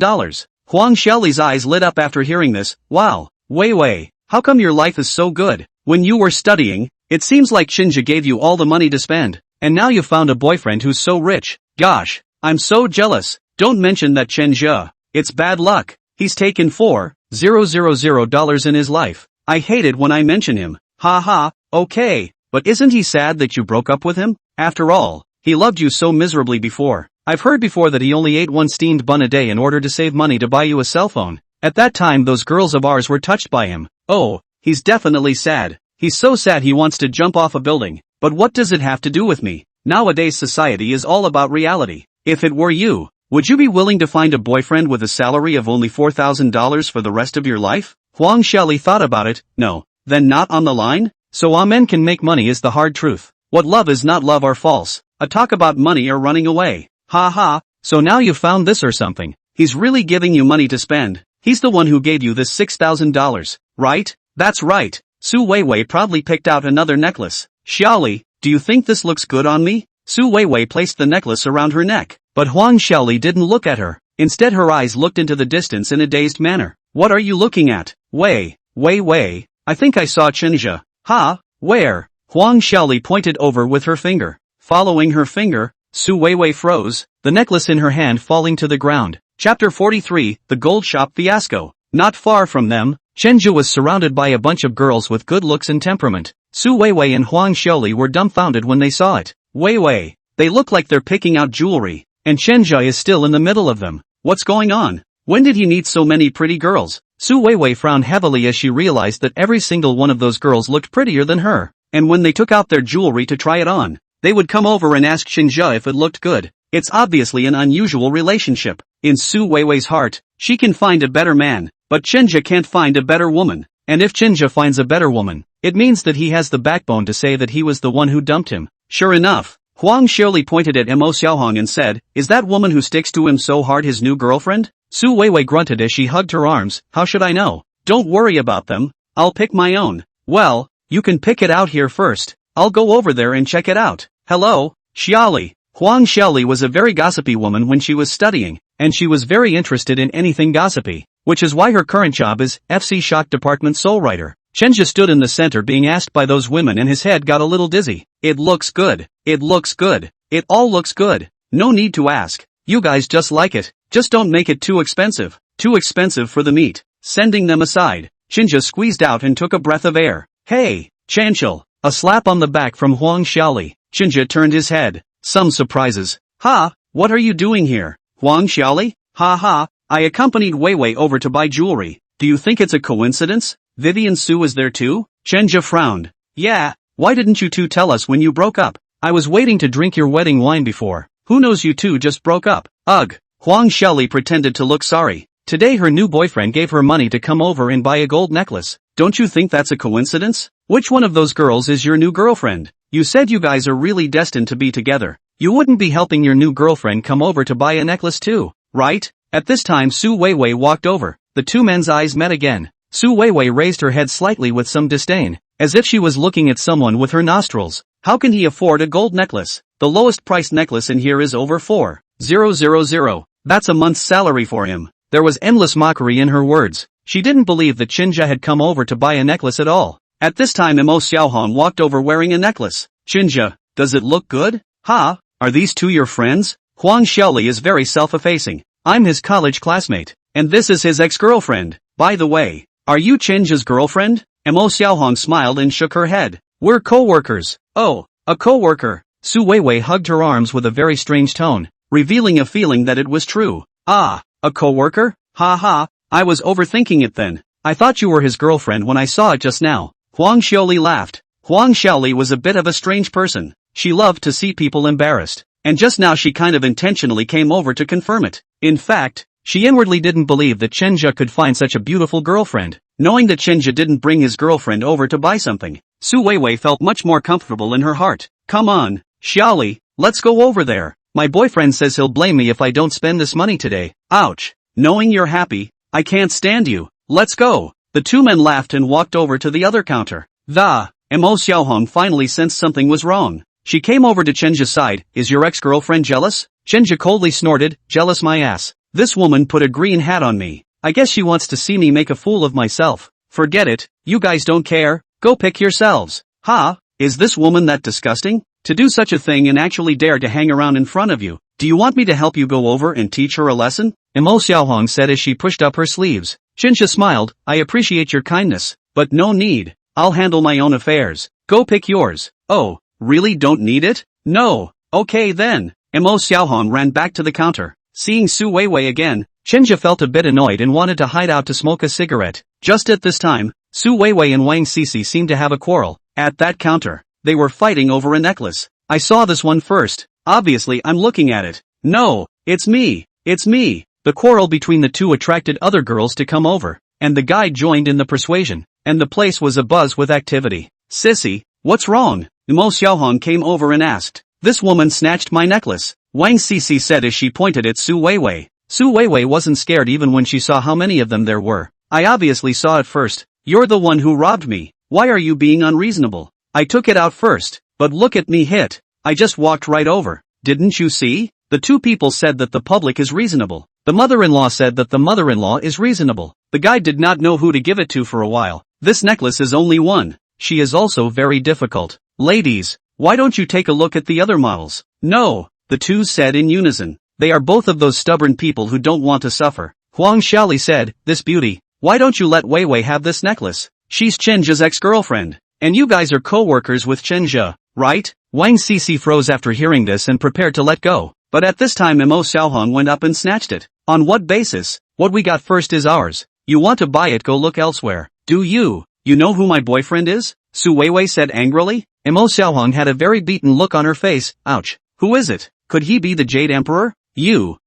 Huang Xiaoli's eyes lit up after hearing this. Wow, Wei Wei, how come your life is so good? When you were studying, it seems like Chinja gave you all the money to spend, and now you found a boyfriend who's so rich. Gosh, I'm so jealous. Don't mention that Chinja. It's bad luck. He's taken $4,000 in his life. I hate it when I mention him. Ha ha, okay, but isn't he sad that you broke up with him? After all, he loved you so miserably before. I've heard before that he only ate one steamed bun a day in order to save money to buy you a cell phone. At that time those girls of ours were touched by him. Oh, he's definitely sad. He's so sad he wants to jump off a building. But what does it have to do with me? Nowadays society is all about reality. If it were you, would you be willing to find a boyfriend with a salary of only $4,000 for the rest of your life? Huang Xiaoli thought about it. No. Then not on the line? So men can make money is the hard truth. What love is not love are false. A talk about money or running away. Ha ha, so now you've found this or something. He's really giving you money to spend. He's the one who gave you this $6,000, right? That's right. Su Weiwei proudly picked out another necklace. Xiaoli, do you think this looks good on me? Su Weiwei placed the necklace around her neck, but Huang Xiaoli didn't look at her. Instead her eyes looked into the distance in a dazed manner. What are you looking at? Wei, I think I saw Chinja. Ha, where? Huang Xiaoli pointed over with her finger. Following her finger, Su Weiwei froze, the necklace in her hand falling to the ground. Chapter 43, The Gold Shop Fiasco. Not far from them, Chenja was surrounded by a bunch of girls with good looks and temperament. Su Weiwei and Huang Xiaoli were dumbfounded when they saw it. Weiwei, they look like they're picking out jewelry, and Chenja is still in the middle of them. What's going on? When did he meet so many pretty girls? Su Weiwei frowned heavily as she realized that every single one of those girls looked prettier than her, and when they took out their jewelry to try it on, they would come over and ask Chinja if it looked good. It's obviously an unusual relationship. In Su Weiwei's heart, she can find a better man, but Chinja can't find a better woman. And if Chinja finds a better woman, it means that he has the backbone to say that he was the one who dumped him. Sure enough, Huang Xiaoli pointed at Mo Xiaohong and said, "Is that woman who sticks to him so hard his new girlfriend?" Su Weiwei grunted as she hugged her arms. How should I know? Don't worry about them. I'll pick my own. Well, you can pick it out here first. I'll go over there and check it out. Hello, Xiaoli. Huang Xiaoli was a very gossipy woman when she was studying, and she was very interested in anything gossipy, which is why her current job is FC Shock Department Soul Writer. Chenja stood in the center being asked by those women and his head got a little dizzy. It looks good. It looks good. It all looks good. No need to ask. You guys just like it. Just don't make it too expensive. Too expensive for the meat. Sending them aside, Chenja squeezed out and took a breath of air. Hey, Chanchil. A slap on the back from Huang Xiaoli. Chenja turned his head. Some surprises. Ha, what are you doing here? Huang Xiaoli? Ha ha, I accompanied Weiwei over to buy jewelry. Do you think it's a coincidence? Vivian Su is there too? Chenja frowned. Yeah, why didn't you two tell us when you broke up? I was waiting to drink your wedding wine before. Who knows you two just broke up? Ugh. Huang Xiaoli pretended to look sorry. Today her new boyfriend gave her money to come over and buy a gold necklace. Don't you think that's a coincidence? Which one of those girls is your new girlfriend? You said you guys are really destined to be together. You wouldn't be helping your new girlfriend come over to buy a necklace too, right? At this time Su Weiwei walked over. The two men's eyes met again. Su Weiwei raised her head slightly with some disdain, as if she was looking at someone with her nostrils. How can he afford a gold necklace? The lowest priced necklace in here is over 4,000. That's a month's salary for him. There was endless mockery in her words. She didn't believe that Chinja had come over to buy a necklace at all. At this time Mo Xiaohong walked over wearing a necklace. Chinja, does it look good? Ha, are these two your friends? Huang Xiaoli is very self-effacing. I'm his college classmate, and this is his ex-girlfriend. By the way, are you Chinja's girlfriend? Mo Xiaohong smiled and shook her head. We're co-workers. Oh, a co-worker. Su Weiwei hugged her arms with a very strange tone, revealing a feeling that it was true. Ah, a co-worker? Ha ha, I was overthinking it then. I thought you were his girlfriend when I saw it just now. Huang Xiaoli laughed. Huang Xiaoli was a bit of a strange person. She loved to see people embarrassed, and just now she kind of intentionally came over to confirm it. In fact, she inwardly didn't believe that Chenja could find such a beautiful girlfriend. Knowing that Chenja didn't bring his girlfriend over to buy something, Su Weiwei felt much more comfortable in her heart. Come on, Xiaoli, let's go over there. My boyfriend says he'll blame me if I don't spend this money today. Ouch. Knowing you're happy, I can't stand you. Let's go. The two men laughed and walked over to the other counter. Mo Xiaohong finally sensed something was wrong. She came over to Chenja's side. Is your ex-girlfriend jealous? Chenja coldly snorted, jealous my ass. This woman put a green hat on me. I guess she wants to see me make a fool of myself. Forget it, you guys don't care, go pick yourselves. Ha, is this woman that disgusting? To do such a thing and actually dare to hang around in front of you. Do you want me to help you go over and teach her a lesson? Imo Xiaohong said as she pushed up her sleeves. Qinsha smiled, I appreciate your kindness, but no need. I'll handle my own affairs. Go pick yours. Oh, really don't need it? No. Okay then. Imo Xiaohong ran back to the counter. Seeing Su Weiwei again, Qinsha felt a bit annoyed and wanted to hide out to smoke a cigarette. Just at this time, Su Weiwei and Wang Cici seemed to have a quarrel. At that counter, they were fighting over a necklace. I saw this one first. Obviously I'm looking at it. No, it's me. It's me. The quarrel between the two attracted other girls to come over, and the guy joined in the persuasion, and the place was abuzz with activity. Sissy, what's wrong? Imo Xiaohong came over and asked. This woman snatched my necklace, Wang Cici said as she pointed at Su Weiwei. Su Weiwei wasn't scared even when she saw how many of them there were. I obviously saw it first. You're the one who robbed me. Why are you being unreasonable? I took it out first, but look at me hit. I just walked right over. Didn't you see? The two people said that the public is reasonable. The mother-in-law said that the mother-in-law is reasonable. The guy did not know who to give it to for a while. This necklace is only one. She is also very difficult. Ladies, why don't you take a look at the other models? No, the two said in unison. They are both of those stubborn people who don't want to suffer. Huang Xiaoli said, this beauty, why don't you let Weiwei have this necklace? She's Chenja's ex-girlfriend. And you guys are co-workers with Chenja, right? Wang Cici froze after hearing this and prepared to let go. But at this time Imo Xiaohong went up and snatched it. On what basis? What we got first is ours. You want to buy it, go look elsewhere. Do you? You know who my boyfriend is? Su Weiwei said angrily. Imo Xiaohong had a very beaten look on her face. Ouch. Who is it? Could he be the Jade Emperor? You.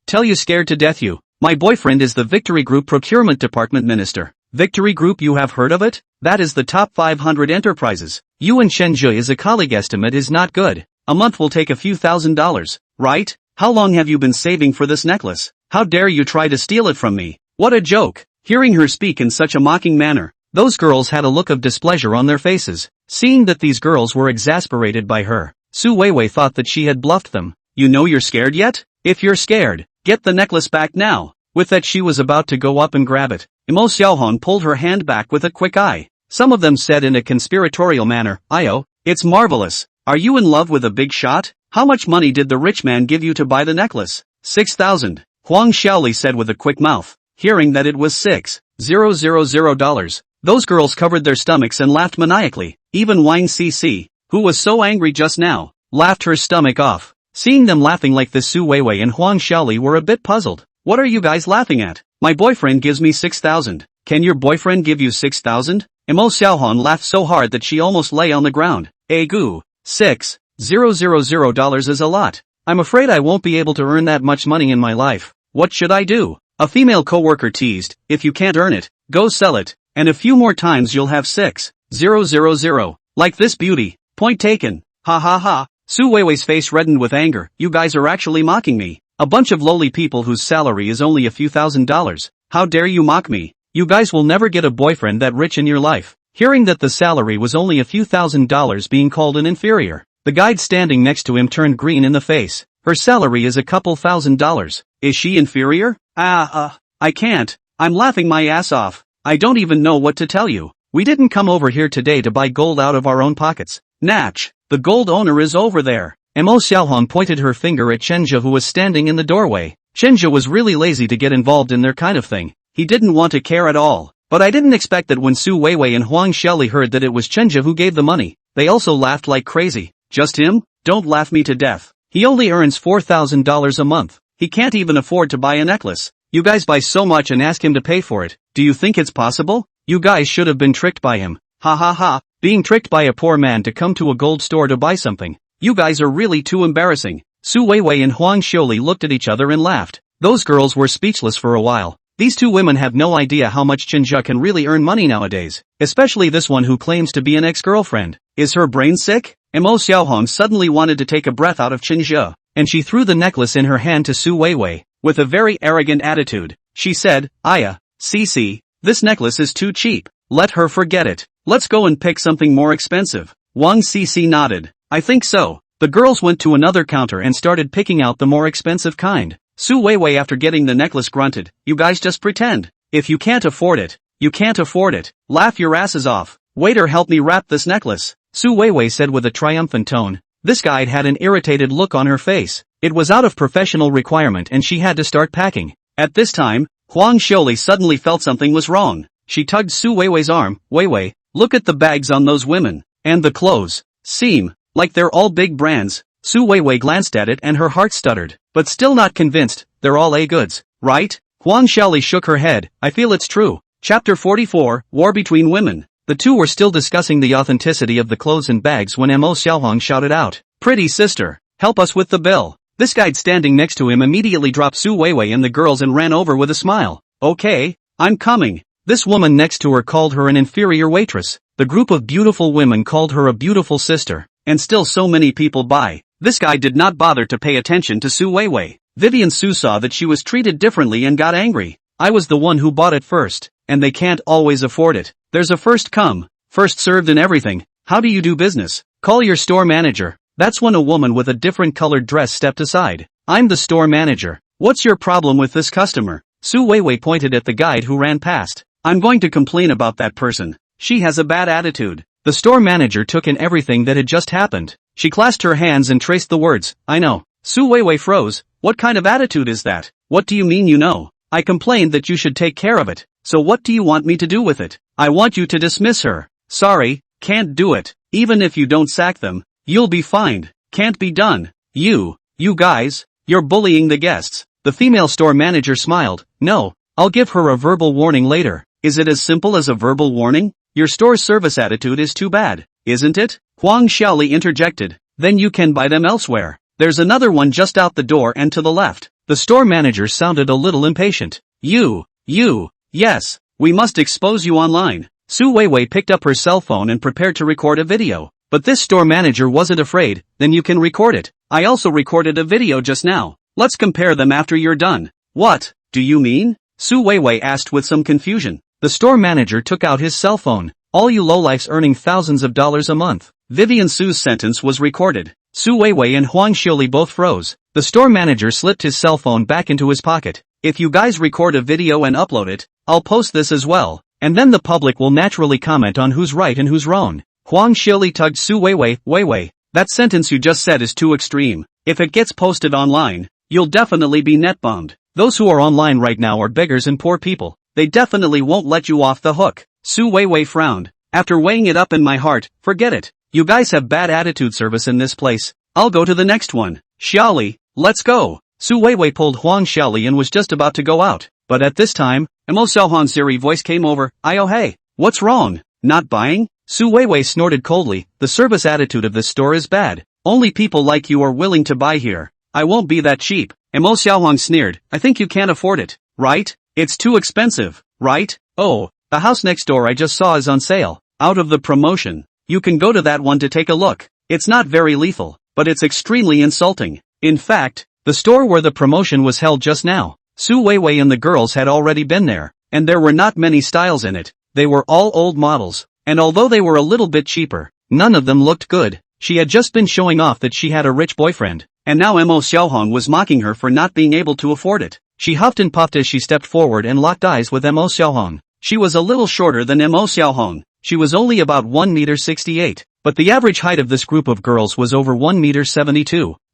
Tell you scared to death you. My boyfriend is the Victory Group Procurement Department Minister. Victory Group, you have heard of it? That is the top 500 enterprises. You and Chenja is a colleague, estimate is not good. A month will take a few $1,000s, right? How long have you been saving for this necklace? How dare you try to steal it from me? What a joke. Hearing her speak in such a mocking manner, those girls had a look of displeasure on their faces. Seeing that these girls were exasperated by her, Su Weiwei thought that she had bluffed them. You know you're scared yet? If you're scared, get the necklace back now. With that she was about to go up and grab it. Imo Xiaohong pulled her hand back with a quick eye. Some of them said in a conspiratorial manner, Io, it's marvelous. Are you in love with a big shot? How much money did the rich man give you to buy the necklace? 6,000. Huang Xiaoli said with a quick mouth. Hearing that it was $6,000. Those girls covered their stomachs and laughed maniacally. Even Wang Cici, who was so angry just now, laughed her stomach off. Seeing them laughing like this, Su Weiwei and Huang Xiaoli were a bit puzzled. What are you guys laughing at? My boyfriend gives me 6,000. Can your boyfriend give you 6,000? Imo Xiaohong laughed so hard that she almost lay on the ground. Goo. $6,000 is a lot. I'm afraid I won't be able to earn that much money in my life. What should I do? A female coworker teased, if you can't earn it, go sell it, and a few more times you'll have 6,000. Like this beauty. Point taken. Ha ha ha. Su Weiwei's face reddened with anger. You guys are actually mocking me. A bunch of lowly people whose salary is only a few $1,000s. How dare you mock me? You guys will never get a boyfriend that rich in your life. Hearing that the salary was only a few $1,000s being called an inferior, the guide standing next to him turned green in the face. Her salary is a couple $1,000s. Is she inferior? I can't. I'm laughing my ass off. I don't even know what to tell you. We didn't come over here today to buy gold out of our own pockets. Natch, the gold owner is over there. Imo Xiaohong pointed her finger at Chenja, who was standing in the doorway. Chenja was really lazy to get involved in their kind of thing. He didn't want to care at all. But I didn't expect that when Su Weiwei and Huang Xiaoli heard that it was Chenja who gave the money, they also laughed like crazy. Just him? Don't laugh me to death. He only earns $4,000 a month. He can't even afford to buy a necklace. You guys buy so much and ask him to pay for it. Do you think it's possible? You guys should have been tricked by him. Ha ha ha. Being tricked by a poor man to come to a gold store to buy something. You guys are really too embarrassing. Su Weiwei and Huang Xiaoli looked at each other and laughed. Those girls were speechless for a while. These two women have no idea how much Chenja can really earn money nowadays, especially this one who claims to be an ex-girlfriend. Is her brain sick? Imo Xiaohong suddenly wanted to take a breath out of Chenja, and she threw the necklace in her hand to Su Weiwei. With a very arrogant attitude, she said, Aya, Cici, this necklace is too cheap. Let her forget it. Let's go and pick something more expensive. Wang Cici nodded. I think so. The girls went to another counter and started picking out the more expensive kind. Su Weiwei after getting the necklace grunted, "You guys just pretend. If you can't afford it, you can't afford it. Laugh your asses off. Waiter, help me wrap this necklace," Su Weiwei said with a triumphant tone. This guide had an irritated look on her face. It was out of professional requirement and she had to start packing. At this time, Huang Xiaoli suddenly felt something was wrong. She tugged Su Weiwei's arm. "Weiwei, look at the bags on those women. And the clothes. Seem like they're all big brands." Su Weiwei glanced at it and her heart stuttered. But still not convinced, "They're all A goods, right?" Huang Xiaoli shook her head. "I feel it's true." Chapter 44, War Between Women. The two were still discussing the authenticity of the clothes and bags when Mo Xiaohong shouted out, "Pretty sister, help us with the bill." This guide standing next to him immediately dropped Su Weiwei and the girls and ran over with a smile. "Okay, I'm coming." This woman next to her called her an inferior waitress. The group of beautiful women called her a beautiful sister. And still so many people buy. This guy did not bother to pay attention to Su Weiwei. Vivian Su saw that she was treated differently and got angry. "I was the one who bought it first, and they can't always afford it. There's a first come, first served and everything. How do you do business? Call your store manager." That's when a woman with a different colored dress stepped aside. "I'm the store manager. What's your problem with this customer?" Su Weiwei pointed at the guide who ran past. "I'm going to complain about that person. She has a bad attitude." The store manager took in everything that had just happened. She clasped her hands and traced the words, "I know." Su Weiwei froze. "What kind of attitude is that? What do you mean you know? I complained that you should take care of it. So what do you want me to do with it? I want you to dismiss her." "Sorry, can't do it. Even if you don't sack them, you'll be fined." "Can't be done. You guys, you're bullying the guests." The female store manager smiled. "No, I'll give her a verbal warning later." "Is it as simple as a verbal warning? Your store's service attitude is too bad, isn't it?" Huang Xiaoli interjected. "Then you can buy them elsewhere. There's another one just out the door and to the left." The store manager sounded a little impatient. Yes, we must expose you online." Su Weiwei picked up her cell phone and prepared to record a video. But this store manager wasn't afraid. "Then you can record it. I also recorded a video just now. Let's compare them after you're done." "What do you mean?" Su Weiwei asked with some confusion. The store manager took out his cell phone. "All you lowlifes earning thousands of dollars a month." Vivian Su's sentence was recorded. Su Weiwei and Huang Xiaoli both froze. The store manager slipped his cell phone back into his pocket. "If you guys record a video and upload it, I'll post this as well. And then the public will naturally comment on who's right and who's wrong." Huang Xiaoli tugged Su Weiwei. "Weiwei, that sentence you just said is too extreme. If it gets posted online, you'll definitely be net bombed. Those who are online right now are beggars and poor people. They definitely won't let you off the hook." Su Weiwei frowned. "After weighing it up in my heart, forget it. You guys have bad attitude service in this place. I'll go to the next one. Xiaoli, let's go." Su Weiwei pulled Huang Xiaoli and was just about to go out. But at this time, Mo Xiaohong's eerie voice came over. "Oh hey, what's wrong? Not buying?" Su Weiwei snorted coldly. "The service attitude of this store is bad. Only people like you are willing to buy here. I won't be that cheap." Mo Xiaohong sneered. "I think you can't afford it, right? It's too expensive, right? Oh, the house next door I just saw is on sale. Out of the promotion. You can go to that one to take a look. It's not very lethal, but it's extremely insulting." In fact, the store where the promotion was held just now, Su Weiwei and the girls had already been there, and there were not many styles in it. They were all old models, and although they were a little bit cheaper, none of them looked good. She had just been showing off that she had a rich boyfriend, and now Mo Xiaohong was mocking her for not being able to afford it. She huffed and puffed as she stepped forward and locked eyes with Mo Xiaohong. She was a little shorter than Mo Xiaohong. She was only about 1.68 meters, but the average height of this group of girls was over 1.72 meters.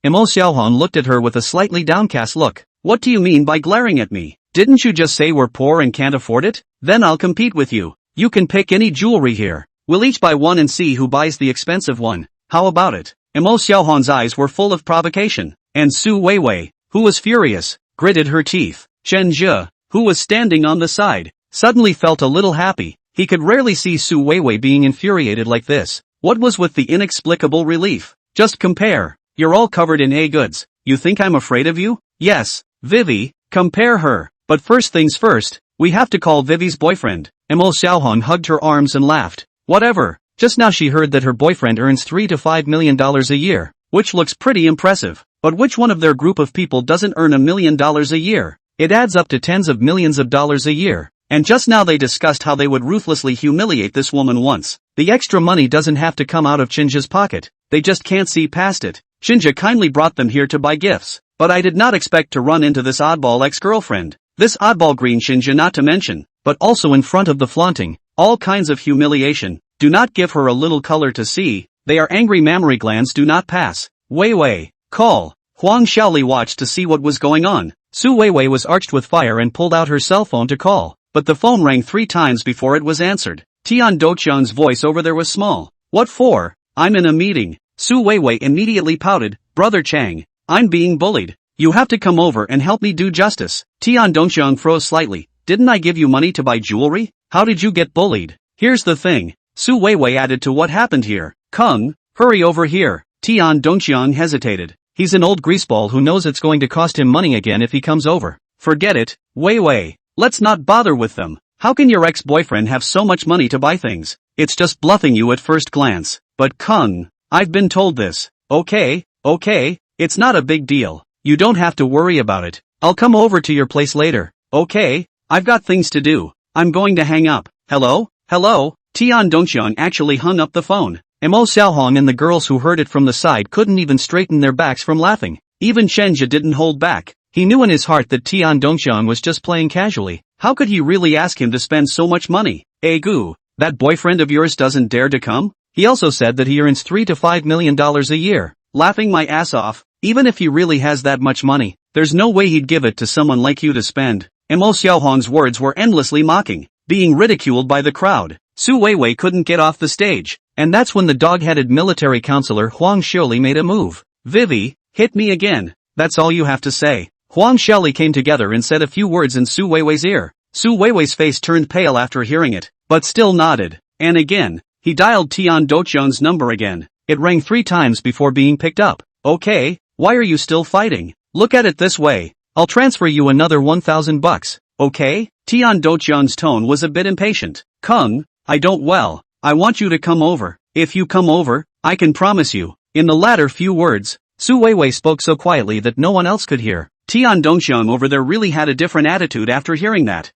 Mo Xiaohong looked at her with a slightly downcast look. "What do you mean by glaring at me? Didn't you just say we're poor and can't afford it? Then I'll compete with you. You can pick any jewelry here. We'll each buy one and see who buys the expensive one. How about it?" Mo Xiaohong's eyes were full of provocation, and Su Weiwei, who was furious, gritted her teeth. Chen Zhe, who was standing on the side, suddenly felt a little happy. He could rarely see Su Weiwei being infuriated like this. What was with the inexplicable relief? "Just compare. You're all covered in A goods. You think I'm afraid of you?" "Yes, Vivi, compare her. But first things first, we have to call Vivi's boyfriend." Mo Xiaohong hugged her arms and laughed. Whatever. Just now she heard that her boyfriend earns $3 to $5 million a year, which looks pretty impressive. But which one of their group of people doesn't earn $1 million a year? It adds up to tens of millions of dollars a year. And just now they discussed how they would ruthlessly humiliate this woman once. The extra money doesn't have to come out of Chinja's pocket. They just can't see past it. Chinja kindly brought them here to buy gifts. But I did not expect to run into this oddball ex-girlfriend. This oddball green Shinja not to mention, but also in front of the flaunting, all kinds of humiliation. Do not give her a little color to see. They are angry mammary glands do not pass. Wei Wei, call. Huang Xiaoli watched to see what was going on. Su Weiwei was arched with fire and pulled out her cell phone to call, but the phone rang 3 times before it was answered. Tian Doqian's voice over there was small. What for? I'm in a meeting. Su Weiwei immediately pouted. Brother Chang, I'm being bullied. You have to come over and help me do justice. Tian Dongxiang froze slightly. Didn't I give you money to buy jewelry? How did you get bullied? Here's the thing. Su Weiwei added to what happened here. Kung, hurry over here. Tian Dongxiang hesitated. He's an old greaseball who knows it's going to cost him money again if he comes over. Forget it, Weiwei. Let's not bother with them. How can your ex-boyfriend have so much money to buy things? It's just bluffing you at first glance. But Kung, I've been told this. Okay, it's not a big deal. You don't have to worry about it. I'll come over to your place later. Okay, I've got things to do. I'm going to hang up. Hello? Tian Dongxiang actually hung up the phone. Mo Xiaohong and the girls who heard it from the side couldn't even straighten their backs from laughing. Even Chenja didn't hold back. He knew in his heart that Tian Dongxiang was just playing casually. How could he really ask him to spend so much money? Gu, that boyfriend of yours doesn't dare to come? He also said that he earns $3 to $5 million a year. Laughing my ass off. Even if he really has that much money, there's no way he'd give it to someone like you to spend. Mo Xiaohong's words were endlessly mocking, being ridiculed by the crowd. Su Weiwei couldn't get off the stage, and that's when the dog-headed military counselor Huang Xiaoli made a move. Vivi, hit me again. That's all you have to say. Huang Xiaoli came together and said a few words in Su Weiwei's ear. Su Weiwei's face turned pale after hearing it, but still nodded. And again, he dialed Tian Doqian's number again. It rang 3 times before being picked up. Okay, why are you still fighting? Look at it this way. I'll transfer you another $1,000, okay? Tian Doqian's tone was a bit impatient. Kung, I want you to come over. If you come over, I can promise you. In the latter few words, Su Weiwei spoke so quietly that no one else could hear. Tian Dongxiang over there really had a different attitude after hearing that.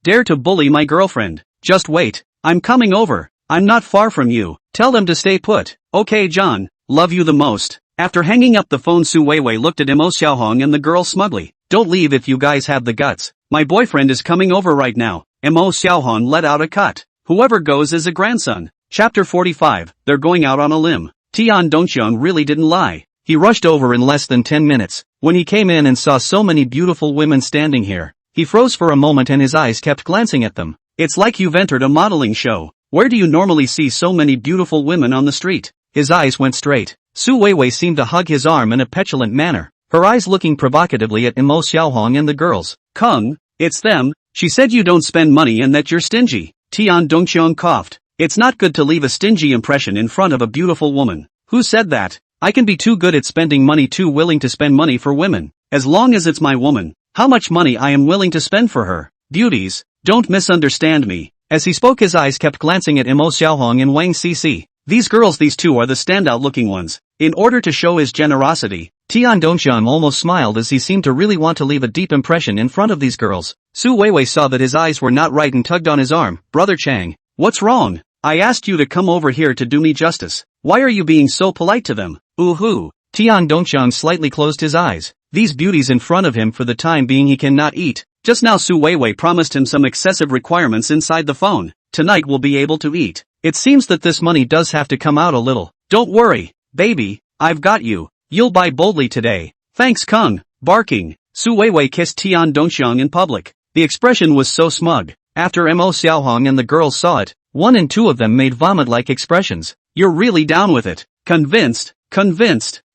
Dare to bully my girlfriend. Just wait. I'm coming over. I'm not far from you. Tell them to stay put. Okay John, love you the most. After hanging up the phone Su Weiwei looked at Mo Xiaohong and the girl smugly. Don't leave if you guys have the guts. My boyfriend is coming over right now. Mo Xiaohong let out a cut. Whoever goes is a grandson. Chapter 45, they're going out on a limb. Tian Dongxiang really didn't lie. He rushed over in less than 10 minutes. When he came in and saw so many beautiful women standing here, he froze for a moment and his eyes kept glancing at them. It's like you've entered a modeling show. Where do you normally see so many beautiful women on the street? His eyes went straight. Su Weiwei seemed to hug his arm in a petulant manner, her eyes looking provocatively at Mo Xiaohong and the girls. Kung, it's them. She said you don't spend money and that you're stingy. Tian Dongxiang coughed. It's not good to leave a stingy impression in front of a beautiful woman. Who said that? I can be too good at spending money, too willing to spend money for women. As long as it's my woman. How much money I am willing to spend for her. Beauties, don't misunderstand me. As he spoke his eyes kept glancing at Mo Xiaohong and Wang Cici. These girls, these two are the standout looking ones. In order to show his generosity, Tian Dongxiang almost smiled as he seemed to really want to leave a deep impression in front of these girls. Su Weiwei saw that his eyes were not right and tugged on his arm. Brother Chang, what's wrong? I asked you to come over here to do me justice. Why are you being so polite to them? Ooh-hoo. Tian Dongxiang slightly closed his eyes. These beauties in front of him for the time being he cannot eat. Just now Su Weiwei promised him some excessive requirements inside the phone. Tonight we'll be able to eat. It seems that this money does have to come out a little. Don't worry, baby, I've got you. You'll buy boldly today. Thanks Kung. Barking. Su Weiwei kissed Tian Dongxiang in public. The expression was so smug. After Mo Xiaohong and the girls saw it, 1 and 2 of them made vomit-like expressions. You're really down with it. Convinced?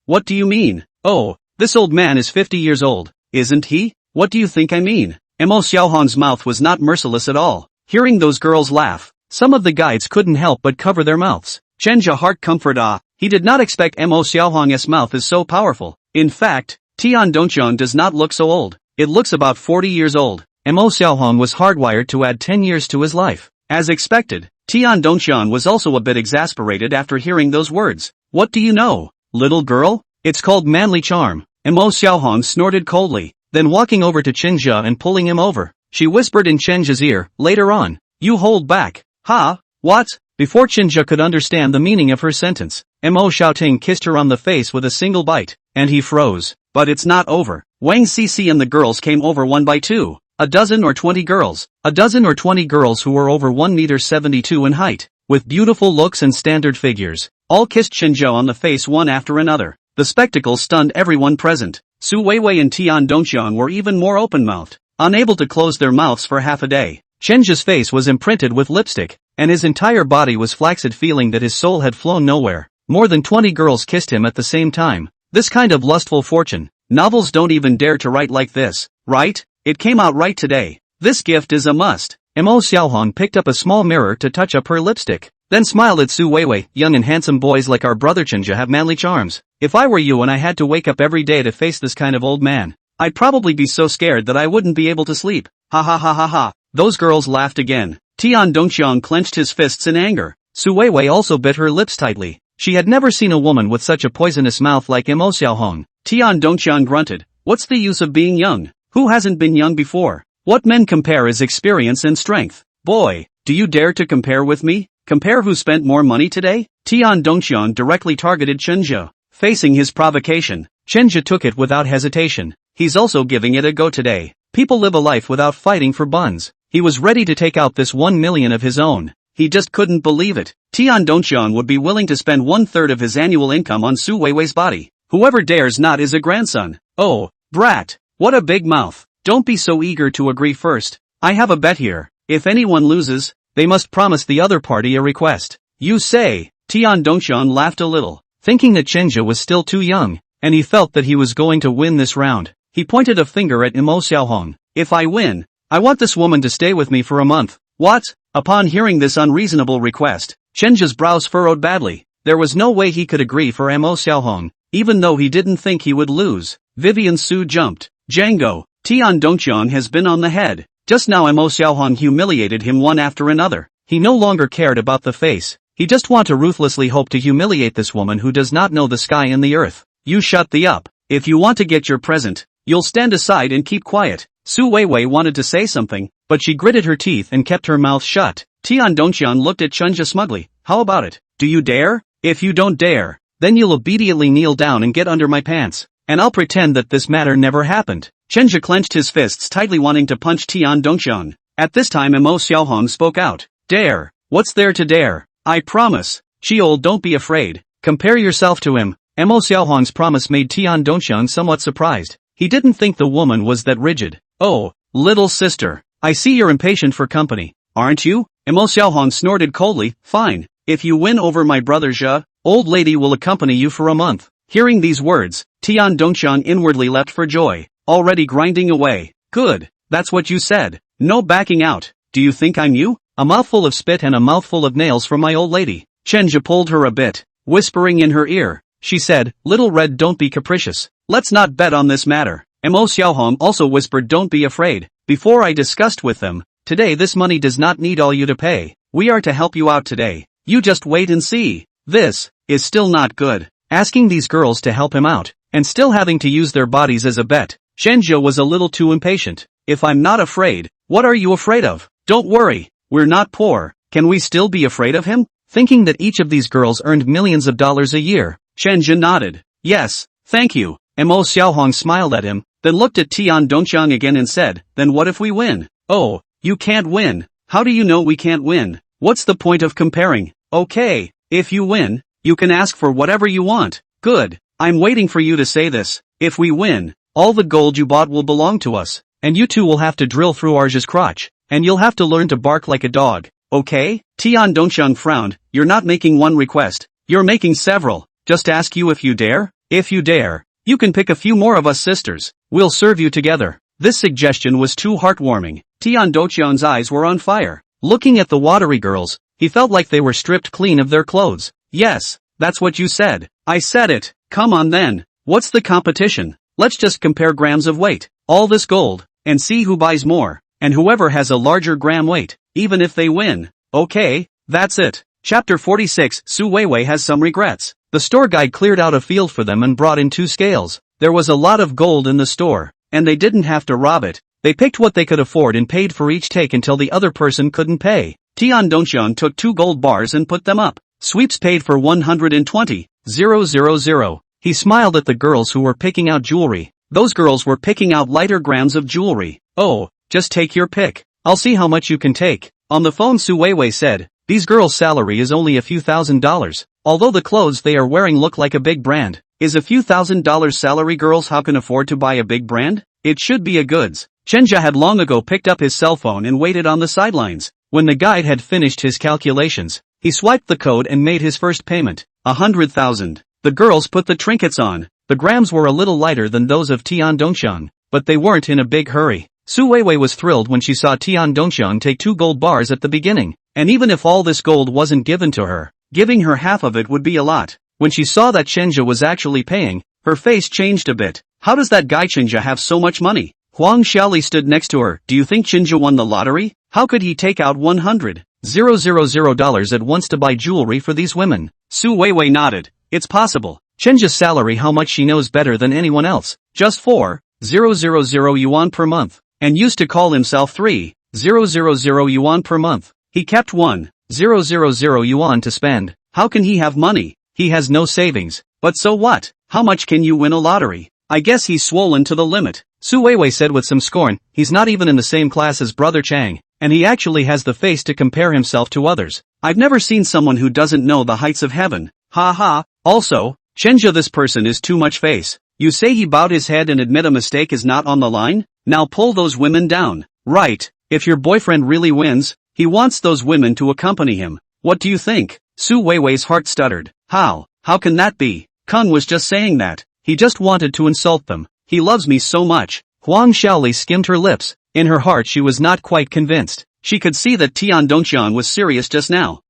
What do you mean? Oh, this old man is 50 years old, isn't he? What do you think I mean? Mo Xiaohong's mouth was not merciless at all. Hearing those girls laugh, some of the guides couldn't help but cover their mouths. Chenja heart comfort he did not expect Mo Xiaohong's mouth is so powerful. In fact, Tian Dongxiang does not look so old. It looks about 40 years old. Mo Xiaohong was hardwired to add 10 years to his life. As expected, Tian Dongxiang was also a bit exasperated after hearing those words. What do you know, little girl? It's called manly charm. Mo Xiaohong snorted coldly, then walking over to Chenja and pulling him over, she whispered in Chenja's ear, later on. You hold back. Ha? What? Before Chenja could understand the meaning of her sentence, Mo Xiaoting kissed her on the face with a single bite, and he froze. But it's not over. Wang Cici and the girls came over one by two. A dozen or 20 girls. A dozen or 20 girls who were over 1 meter 72 in height, with beautiful looks and standard figures, all kissed Chenja on the face one after another. The spectacle stunned everyone present. Su Weiwei and Tian Dongxiang were even more open-mouthed, unable to close their mouths for half a day. Chenja's face was imprinted with lipstick, and his entire body was flaccid, feeling that his soul had flown nowhere. More than 20 girls kissed him at the same time. This kind of lustful fortune, novels don't even dare to write like this, right? It came out right today. This gift is a must. Mo Xiaohong picked up a small mirror to touch up her lipstick, then smiled at Su Weiwei. Young and handsome boys like our brother Chenja have manly charms. If I were you and I had to wake up every day to face this kind of old man, I'd probably be so scared that I wouldn't be able to sleep. Ha ha ha ha ha. Those girls laughed again. Tian Dongxiang clenched his fists in anger. Su Weiwei also bit her lips tightly. She had never seen a woman with such a poisonous mouth like Mo Xiaohong. Tian Dongxiang grunted. What's the use of being young? Who hasn't been young before? What men compare is experience and strength. Boy, do you dare to compare with me? Compare who spent more money today? Tian Dongxiang directly targeted Chenja. Facing his provocation, Chenja took it without hesitation. He's also giving it a go today. People live a life without fighting for buns. He was ready to take out this 1 million of his own. He just couldn't believe it. Tian Dongxiang would be willing to spend 1/3 of his annual income on Su Weiwei's body. Whoever dares not is a grandson. Oh, brat. What a big mouth. Don't be so eager to agree first. I have a bet here. If anyone loses, they must promise the other party a request. You say. Tian Dongxiang laughed a little, thinking that Chenja was still too young, and he felt that he was going to win this round. He pointed a finger at Mo Xiaohong. If I win, I want this woman to stay with me for a month. What? Upon hearing this unreasonable request, Chenja's brows furrowed badly. There was no way he could agree for Mo Xiaohong, even though he didn't think he would lose. Vivian Su jumped. Django, Tian Dongxiang has been on the head. Just now Mo Xiaohong humiliated him one after another. He no longer cared about the face. He just want to ruthlessly hope to humiliate this woman who does not know the sky and the earth. You shut the up. If you want to get your present, you'll stand aside and keep quiet. Su Weiwei wanted to say something, but she gritted her teeth and kept her mouth shut. Tian Dongxiang looked at Chenja smugly. How about it? Do you dare? If you don't dare, then you'll obediently kneel down and get under my pants, and I'll pretend that this matter never happened. Chenja clenched his fists tightly, wanting to punch Tian Dongxiang. At this time Mo Xiaohong spoke out. Dare? What's there to dare? I promise. Chiol, don't be afraid. Compare yourself to him. Mo Xiaohong's promise made Tian Dongxiang somewhat surprised. He didn't think the woman was that rigid. Oh, little sister. I see you're impatient for company, aren't you? Mo Xiaohong snorted coldly. Fine. If you win over my brother Zhe, old lady will accompany you for a month. Hearing these words, Tian Dongxiang inwardly leapt for joy, already grinding away. Good. That's what you said. No backing out. Do you think I'm you? A mouthful of spit and a mouthful of nails from my old lady. Chenja pulled her a bit, whispering in her ear. She said, Little Red, don't be capricious. Let's not bet on this matter. Mo Xiaohong also whispered, don't be afraid. Before I discussed with them, today this money does not need all you to pay. We are to help you out today. You just wait and see. This is still not good. Asking these girls to help him out, and still having to use their bodies as a bet. Chenja was a little too impatient. If I'm not afraid, what are you afraid of? Don't worry. We're not poor. Can we still be afraid of him? Thinking that each of these girls earned millions of dollars a year, Chenja nodded. Yes, thank you. Mo Xiaohong smiled at him, then looked at Tian Dongxiang again and said, then what if we win? Oh, you can't win. How do you know we can't win? What's the point of comparing? Okay, if you win, you can ask for whatever you want. Good. I'm waiting for you to say this. If we win, all the gold you bought will belong to us, and you two will have to drill through Arja's crotch, and you'll have to learn to bark like a dog. Okay? Tian Dongxiang frowned. You're not making one request. You're making several. Just ask you if you dare? If you dare, you can pick a few more of us sisters. We'll serve you together. This suggestion was too heartwarming. Tian Dongxiang's eyes were on fire. Looking at the watery girls, he felt like they were stripped clean of their clothes. Yes, that's what you said. I said it. Come on then. What's the competition? Let's just compare grams of weight. All this gold, and see who buys more, and whoever has a larger gram weight, even if they win. Okay, that's it. Chapter 46. Su Weiwei has some regrets. The store guide cleared out a field for them and brought in 2 scales. There was a lot of gold in the store, and they didn't have to rob it. They picked what they could afford and paid for each take until the other person couldn't pay. Tian Dongxiang took 2 gold bars and put them up. Sweeps paid for 120,000. He smiled at the girls who were picking out jewelry. Those girls were picking out lighter grams of jewelry. Oh, just take your pick. I'll see how much you can take. On the phone Su Weiwei said, these girls' salary is only a few $1,000s. Although the clothes they are wearing look like a big brand. Is a few $1,000s salary girls how can afford to buy a big brand? It should be a goods. Chenja had long ago picked up his cell phone and waited on the sidelines. When the guide had finished his calculations, he swiped the code and made his first payment. 100,000. The girls put the trinkets on. The grams were a little lighter than those of Tian Dongxiang, but they weren't in a big hurry. Su Weiwei was thrilled when she saw Tian Dongxiang take 2 gold bars at the beginning. And even if all this gold wasn't given to her, giving her half of it would be a lot. When she saw that Chenja was actually paying, her face changed a bit. How does that guy Chenja have so much money? Huang Xiaoli stood next to her. Do you think Chenja won the lottery? How could he take out $100,000 at once to buy jewelry for these women? Su Weiwei nodded. It's possible. Chenja's salary how much she knows better than anyone else. Just 4,000 yuan per month. And used to call himself 3,000 yuan per month. He kept 1,000 yuan to spend. How can he have money? He has no savings. But so what? How much can you win a lottery? I guess he's swollen to the limit. Su Weiwei said with some scorn. He's not even in the same class as Brother Chang. And he actually has the face to compare himself to others. I've never seen someone who doesn't know the heights of heaven. Ha ha. Also, Chenja, this person is too much face. You say he bowed his head and admit a mistake is not on the line? Now pull those women down. Right. If your boyfriend really wins, he wants those women to accompany him. What do you think? Su Weiwei's heart stuttered. How can that be? Kung was just saying that. He just wanted to insult them. He loves me so much. Huang Xiaoli skimmed her lips. In her heart she was not quite convinced. She could see that Tian Dongxiang was serious just now.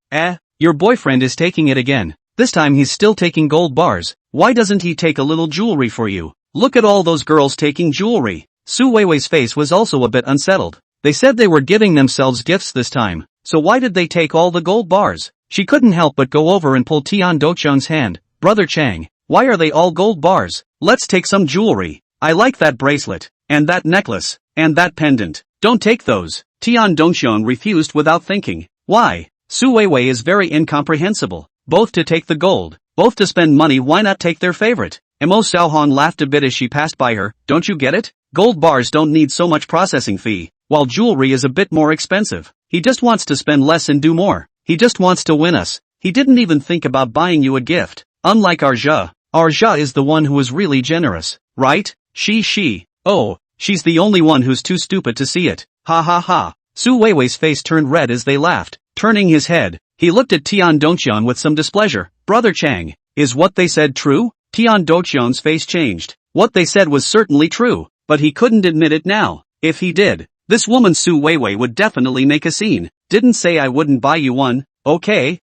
Your boyfriend is taking it again. This time he's still taking gold bars. Why doesn't he take a little jewelry for you? Look at all those girls taking jewelry. Su Weiwei's face was also a bit unsettled. They said they were giving themselves gifts this time. So why did they take all the gold bars? She couldn't help but go over and pull Tian Dongxiang's hand. Brother Chang, why are they all gold bars? Let's take some jewelry. I like that bracelet, and that necklace, and that pendant. Don't take those. Tian Dongxiang refused without thinking. Why? Su Weiwei is very incomprehensible. Both to take the gold, both to spend money, why not take their favorite? Mo Xiaohan laughed a bit as she passed by her. Don't you get it? Gold bars don't need so much processing fee, while jewelry is a bit more expensive. He just wants to spend less and do more. He just wants to win us. He didn't even think about buying you a gift. Unlike Arja. Arja is the one who is really generous, right? Oh, she's the only one who's too stupid to see it. Ha ha ha. Su Weiwei's face turned red as they laughed. Turning his head, he looked at Tian Dongxiang with some displeasure. Brother Chang, is what they said true? Tian Dongxiang's face changed. What they said was certainly true, but he couldn't admit it now. If he did, this woman Su Weiwei would definitely make a scene. Didn't say I wouldn't buy you one. Okay,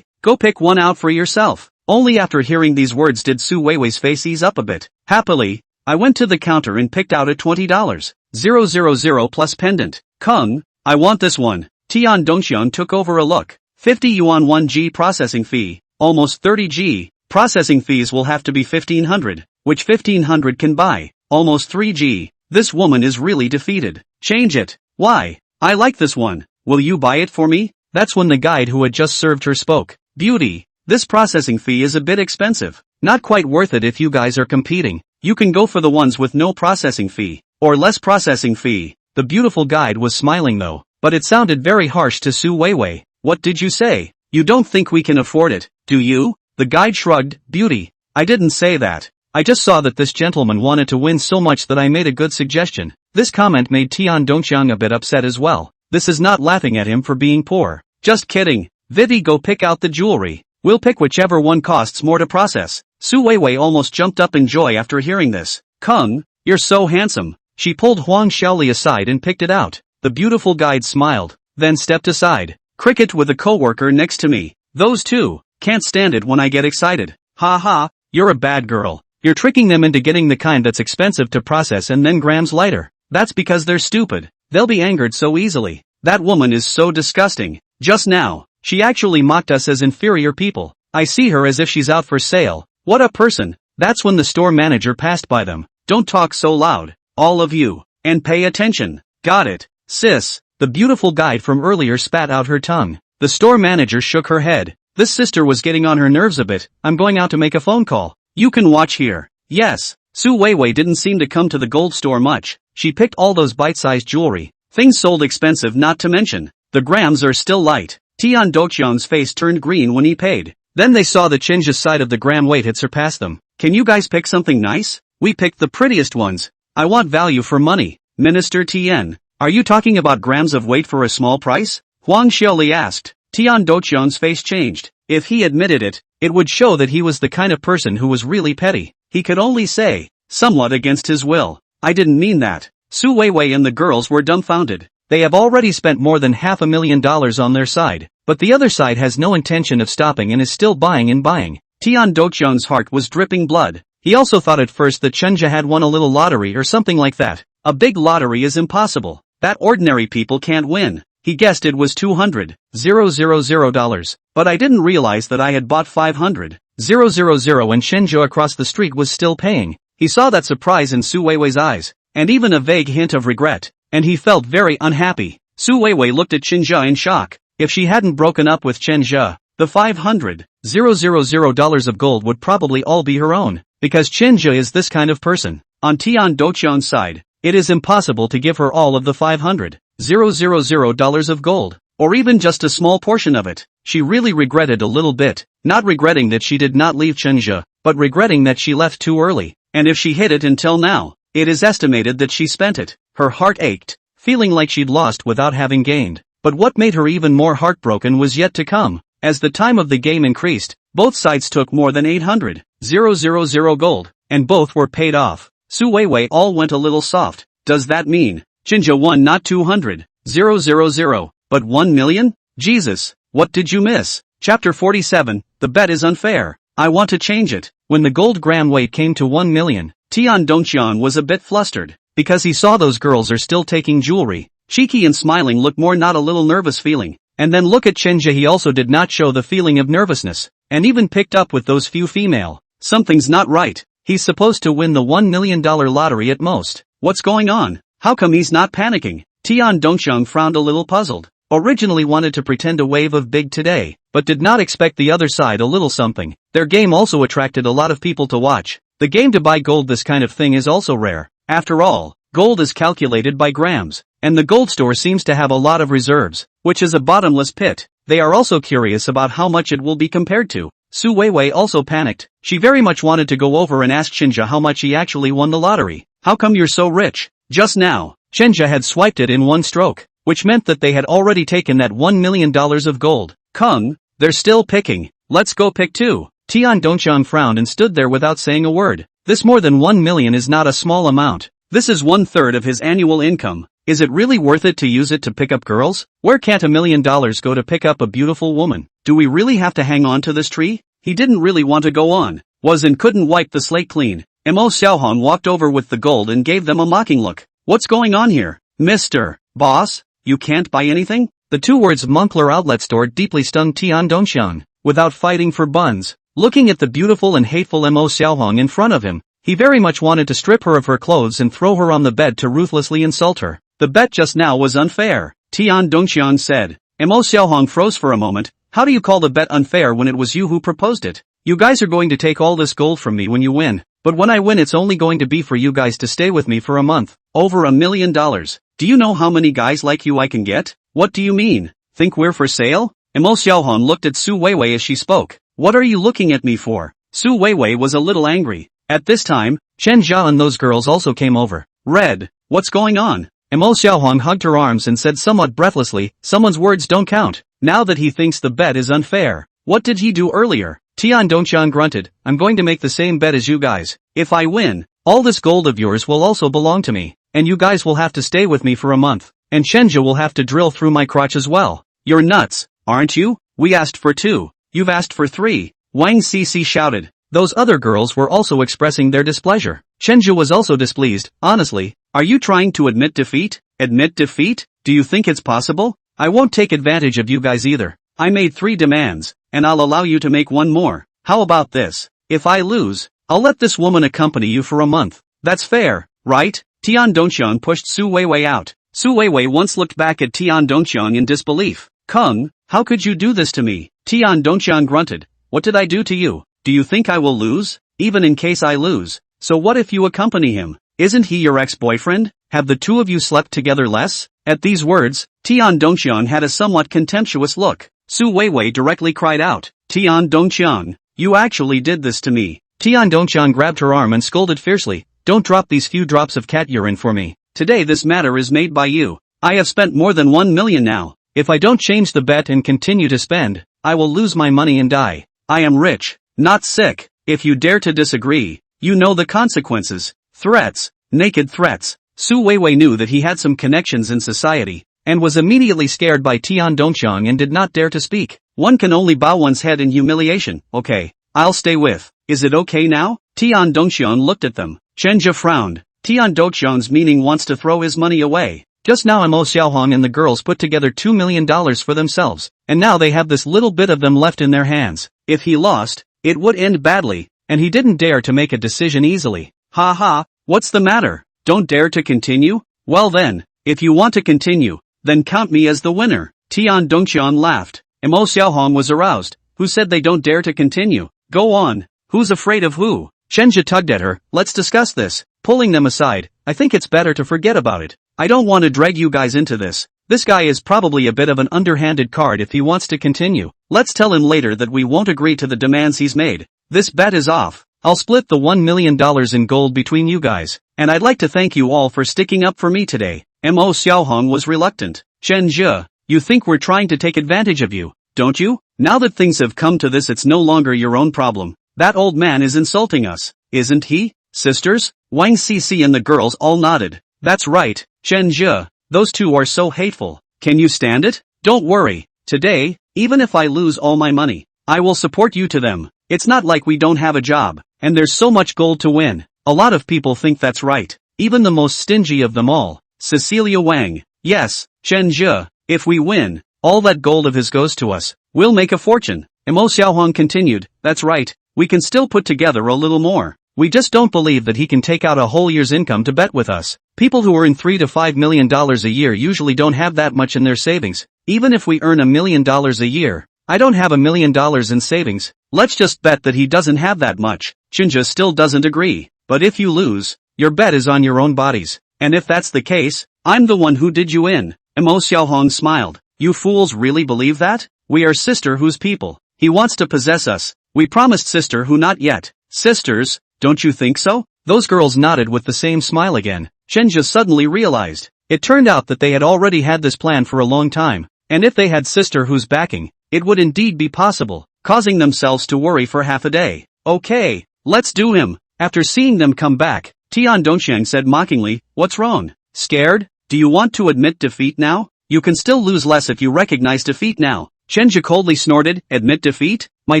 go pick one out for yourself. Only after hearing these words did Su Weiwei's face ease up a bit. Happily, I went to the counter and picked out a $20,000 plus pendant. Kung, I want this one. Tian Dongxiang took over a look. 50 yuan 1G processing fee, almost 30G. Processing fees will have to be 1500, which 1500 can buy, almost 3G. This woman is really defeated. Change it. Why? I like this one. Will you buy it for me? That's when the guide who had just served her spoke. Beauty, this processing fee is a bit expensive. Not quite worth it if you guys are competing. You can go for the ones with no processing fee, or less processing fee. The beautiful guide was smiling though, but it sounded very harsh to Su Weiwei. What did you say? You don't think we can afford it, do you? The guide shrugged. Beauty, I didn't say that. I just saw that this gentleman wanted to win so much that I made a good suggestion. This comment made Tian Dongxiang a bit upset as well. This is not laughing at him for being poor. Just kidding. Vivi, go pick out the jewelry. We'll pick whichever one costs more to process. Su Weiwei almost jumped up in joy after hearing this. Kung, you're so handsome. She pulled Huang Xiaoli aside and picked it out. The beautiful guide smiled, then stepped aside. Cricket with a coworker next to me. Those two can't stand it when I get excited. Ha ha, you're a bad girl. You're tricking them into getting the kind that's expensive to process and then grams lighter. That's because they're stupid. They'll be angered so easily. That woman is so disgusting. Just now, she actually mocked us as inferior people. I see her as if she's out for sale. What a person. That's when the store manager passed by them. Don't talk so loud, all of you, and pay attention. Got it, sis. The beautiful guide from earlier spat out her tongue. The store manager shook her head. This sister was getting on her nerves a bit. I'm going out to make a phone call. You can watch here. Yes. Su Weiwei didn't seem to come to the gold store much. She picked all those bite-sized jewelry. Things sold expensive, not to mention. The grams are still light. Tian Doqian's face turned green when he paid. Then they saw that Chinja's side of the gram weight had surpassed them. Can you guys pick something nice? We picked the prettiest ones. I want value for money. Minister Tian. Are you talking about grams of weight for a small price? Huang Xiaoli asked. Tian Doqian's face changed. If he admitted it, it would show that he was the kind of person who was really petty. He could only say, somewhat against his will, I didn't mean that. Su Weiwei and the girls were dumbfounded. They have already spent more than $500,000 on their side, but the other side has no intention of stopping and is still buying and buying. Tian Doqian's heart was dripping blood. He also thought at first that Chenja had won a little lottery or something like that. A big lottery is impossible. That ordinary people can't win. He guessed it was $200,000. But I didn't realize that I had bought $500,000 and Chenja across the street was still paying. He saw that surprise in Su Weiwei's eyes, and even a vague hint of regret, and he felt very unhappy. Su Weiwei looked at Chenja in shock. If she hadn't broken up with Chenja, the $500,000 of gold would probably all be her own, because Chenja is this kind of person. On Tian Doqian's side, it is impossible to give her all of the $500,000 of gold, or even just a small portion of it. She really regretted a little bit, not regretting that she did not leave Chenja, but regretting that she left too early, and if she hid it until now, it is estimated that she spent it. Her heart ached, feeling like she'd lost without having gained. But what made her even more heartbroken was yet to come. As the time of the game increased, both sides took more than $800,000 gold, and both were paid off. Su Weiwei all went a little soft. Does that mean Chenja won not $200,000, but $1 million? Jesus, what did you miss? Chapter 47, the bet is unfair. I want to change it. When the gold gram weight came to 1 million, Tian Doqian was a bit flustered, because he saw those girls are still taking jewelry. Cheeky and smiling looked more not a little nervous feeling. And then look at Chenja, he also did not show the feeling of nervousness, and even picked up with those few female. Something's not right. He's supposed to win the $1 million lottery at most. What's going on? How come he's not panicking? Tian Doqian frowned a little puzzled. Originally wanted to pretend a wave of big today, but did not expect the other side a little something. Their game also attracted a lot of people to watch. The game to buy gold, this kind of thing is also rare. After all, gold is calculated by grams, and the gold store seems to have a lot of reserves, which is a bottomless pit. They are also curious about how much it will be compared to. Su Weiwei also panicked. She very much wanted to go over and ask Chenja how much he actually won the lottery. How come you're so rich? Just now, Chenja had swiped it in one stroke, which meant that they had already taken that $1 million of gold. Kung, they're still picking. Let's go pick too. Tian Doqian frowned and stood there without saying a word. This more than 1 million is not a small amount. This is 1/3 of his annual income. Is it really worth it to use it to pick up girls? Where can't $1 million go to pick up a beautiful woman? Do we really have to hang on to this tree? He didn't really want to go on. Was and couldn't wipe the slate clean. Mo Xiaohong walked over with the gold and gave them a mocking look. What's going on here? Mr. Boss, you can't buy anything? The two words Moncler outlet store deeply stung Tian Doqian. Without fighting for buns, looking at the beautiful and hateful Mo Xiaohong in front of him, he very much wanted to strip her of her clothes and throw her on the bed to ruthlessly insult her. The bet just now was unfair, Tian Doqian said. Mo Xiaohong froze for a moment. How do you call the bet unfair when it was you who proposed it? You guys are going to take all this gold from me when you win. But when I win, it's only going to be for you guys to stay with me for a month. Over $1 million. Do you know how many guys like you I can get? What do you mean? Think we're for sale? Mo Xiaohong looked at Su Weiwei as she spoke. What are you looking at me for? Su Weiwei was a little angry. At this time, Chen Zhao and those girls also came over. Red, what's going on? Mo Xiaohong hugged her arms and said somewhat breathlessly, someone's words don't count. Now that he thinks the bet is unfair. What did he do earlier? Tian Doqian grunted, I'm going to make the same bet as you guys. If I win, all this gold of yours will also belong to me. And you guys will have to stay with me for a month. And Chenja will have to drill through my crotch as well. You're nuts, aren't you? We asked for 2. You've asked for 3. Wang Cici shouted. Those other girls were also expressing their displeasure. Chenja was also displeased. Honestly, are you trying to admit defeat? Admit defeat? Do you think it's possible? I won't take advantage of you guys either. I made 3 demands, and I'll allow you to make 1 more. How about this? If I lose, I'll let this woman accompany you for a month. That's fair, right? Tian Doqian pushed Su Weiwei out. Su Weiwei once looked back at Tian Doqian in disbelief. Kung, how could you do this to me? Tian Doqian grunted. What did I do to you? Do you think I will lose? even in case I lose. So what if you accompany him? Isn't he your ex-boyfriend? Have the two of you slept together less? At these words, Tian Dongxiang had a somewhat contemptuous look. Su Weiwei directly cried out, Tian Dongxiang, you actually did this to me. Tian Dongxiang grabbed her arm and scolded fiercely, don't drop these few drops of cat urine for me. Today this matter is made by you. I have spent more than 1 million now. If I don't change the bet and continue to spend, I will lose my money and die. I am rich, not sick. If you dare to disagree, you know the consequences. Threats, naked threats. Su Weiwei knew that he had some connections in society, and was immediately scared by Tian Dongxiang and did not dare to speak. One can only bow one's head in humiliation. Okay, I'll stay with. Is it okay now? Tian Dongxiang looked at them. Chenja frowned. Tian Dongxiang's meaning wants to throw his money away. Just now Mo Xiaohong and the girls put together $2 million for themselves, and now they have this little bit of them left in their hands. If he lost, it would end badly, and he didn't dare to make a decision easily. Ha ha, what's the matter? Don't dare to continue? Well then, if you want to continue, then count me as the winner. Tian Dongxiang laughed. Mo Xiaohong was aroused. Who said they don't dare to continue? Go on. Who's afraid of who? Chenja tugged at her. Let's discuss this. Pulling them aside, I think it's better to forget about it. I don't want to drag you guys into this. This guy is probably a bit of an underhanded card if he wants to continue. Let's tell him later that we won't agree to the demands he's made. This bet is off. I'll split the $1 million in gold between you guys. And I'd like to thank you all for sticking up for me today. Mo Xiaohong was reluctant. Chenja, you think we're trying to take advantage of you, don't you? Now that things have come to this, it's no longer your own problem. That old man is insulting us, isn't he? Sisters? Wang Cici and the girls all nodded. That's right, Chenja. Those two are so hateful. Can you stand it? Don't worry. Today, even if I lose all my money, I will support you to them. It's not like we don't have a job, and there's so much gold to win. A lot of people think that's right. Even the most stingy of them all. Cecilia Wang. Yes, Chenja. If we win, all that gold of his goes to us. We'll make a fortune. Mo Xiaohong continued. That's right. We can still put together a little more. We just don't believe that he can take out a whole year's income to bet with us. People who earn $3 to $5 million a year usually don't have that much in their savings. Even if we earn $1 million a year, I don't have $1 million in savings. Let's just bet that he doesn't have that much. Chenja still doesn't agree. But if you lose, your bet is on your own bodies. And if that's the case, I'm the one who did you in. Mo Xiaohong smiled. You fools really believe that? We are Sister Who's people. He wants to possess us. We promised Sister Who not yet. Sisters, don't you think so? Those girls nodded with the same smile again. Chenja suddenly realized. It turned out that they had already had this plan for a long time. And if they had Sister Who's backing, it would indeed be possible, causing themselves to worry for half a day. Okay, let's do him. After seeing them come back, Tian Dongxiang said mockingly, what's wrong? Scared? Do you want to admit defeat now? You can still lose less if you recognize defeat now. Chenja coldly snorted, admit defeat? My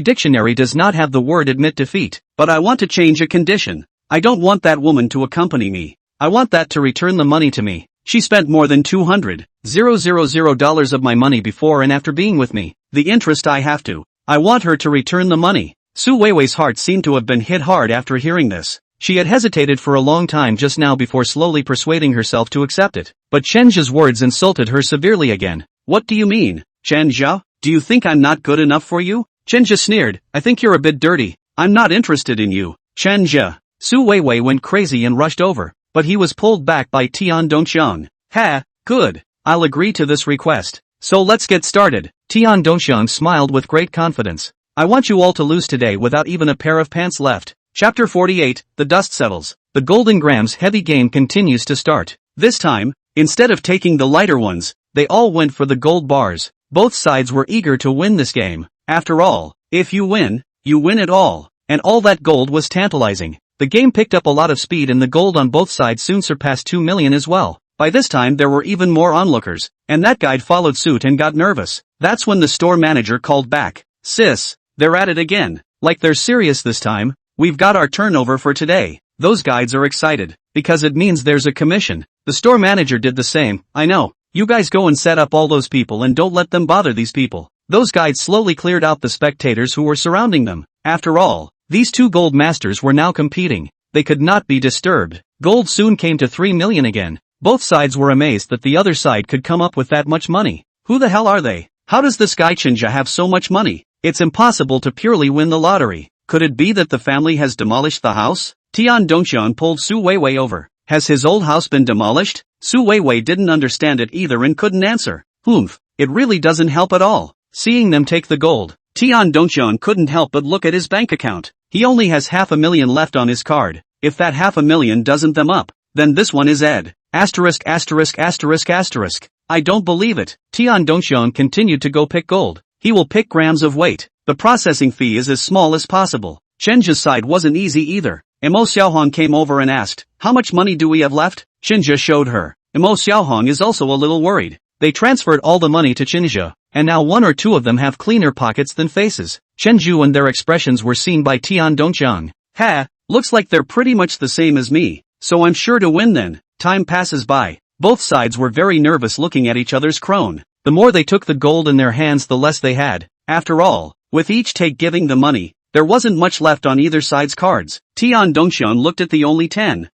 dictionary does not have the word admit defeat, but I want to change a condition. I don't want that woman to accompany me. I want that to return the money to me. She spent more than $200,000 of my money before and after being with me. The interest I have to. I want her to return the money. Su Weiwei's heart seemed to have been hit hard after hearing this. She had hesitated for a long time just now before slowly persuading herself to accept it. But Chenja's words insulted her severely again. What do you mean, Chenja? Do you think I'm not good enough for you? Chenja sneered. I think you're a bit dirty. I'm not interested in you. Chenja. Su Weiwei went crazy and rushed over, but he was pulled back by Tian Dongxiang. Ha, good. I'll agree to this request. So let's get started. Tian Dongxiang smiled with great confidence. I want you all to lose today without even a pair of pants left. Chapter 48, The Dust Settles. The Golden Grams heavy game continues to start. This time, instead of taking the lighter ones, they all went for the gold bars. Both sides were eager to win this game. After all, if you win it all. And all that gold was tantalizing. The game picked up a lot of speed and the gold on both sides soon surpassed 2 million as well. By this time there were even more onlookers, and that guide followed suit and got nervous. That's when the store manager called back. Sis, they're at it again. Like they're serious this time. We've got our turnover for today. Those guides are excited, because it means there's a commission. The store manager did the same. I know. You guys go and set up all those people and don't let them bother these people. Those guides slowly cleared out the spectators who were surrounding them. After all, these two gold masters were now competing. They could not be disturbed. Gold soon came to 3 million again. Both sides were amazed that the other side could come up with that much money. Who the hell are they? How does this guy Chenja have so much money? It's impossible to purely win the lottery. Could it be that the family has demolished the house? Tian Dongxian pulled Su Weiwei over. Has his old house been demolished? Su Weiwei didn't understand it either and couldn't answer. It really doesn't help at all. Seeing them take the gold, Tian Dongxian couldn't help but look at his bank account. He only has $500,000 left on his card. If that $500,000 doesn't them up, then this one is Ed. Asterisk asterisk asterisk asterisk. I don't believe it. Tian Dongxian continued to go pick gold. He will pick grams of weight. The processing fee is as small as possible. Chenja's side wasn't easy either. Mo Xiaohong came over and asked, how much money do we have left? Chenja showed her. Mo Xiaohong is also a little worried. They transferred all the money to Chenja, and now one or two of them have cleaner pockets than faces. Chenju and their expressions were seen by Tian Dongxiang. Looks like they're pretty much the same as me, so I'm sure to win then. Time passes by. Both sides were very nervous looking at each other's crone. The more they took the gold in their hands the less they had. After all, with each take giving the money, there wasn't much left on either side's cards. Tian Dongxian looked at the only 10,000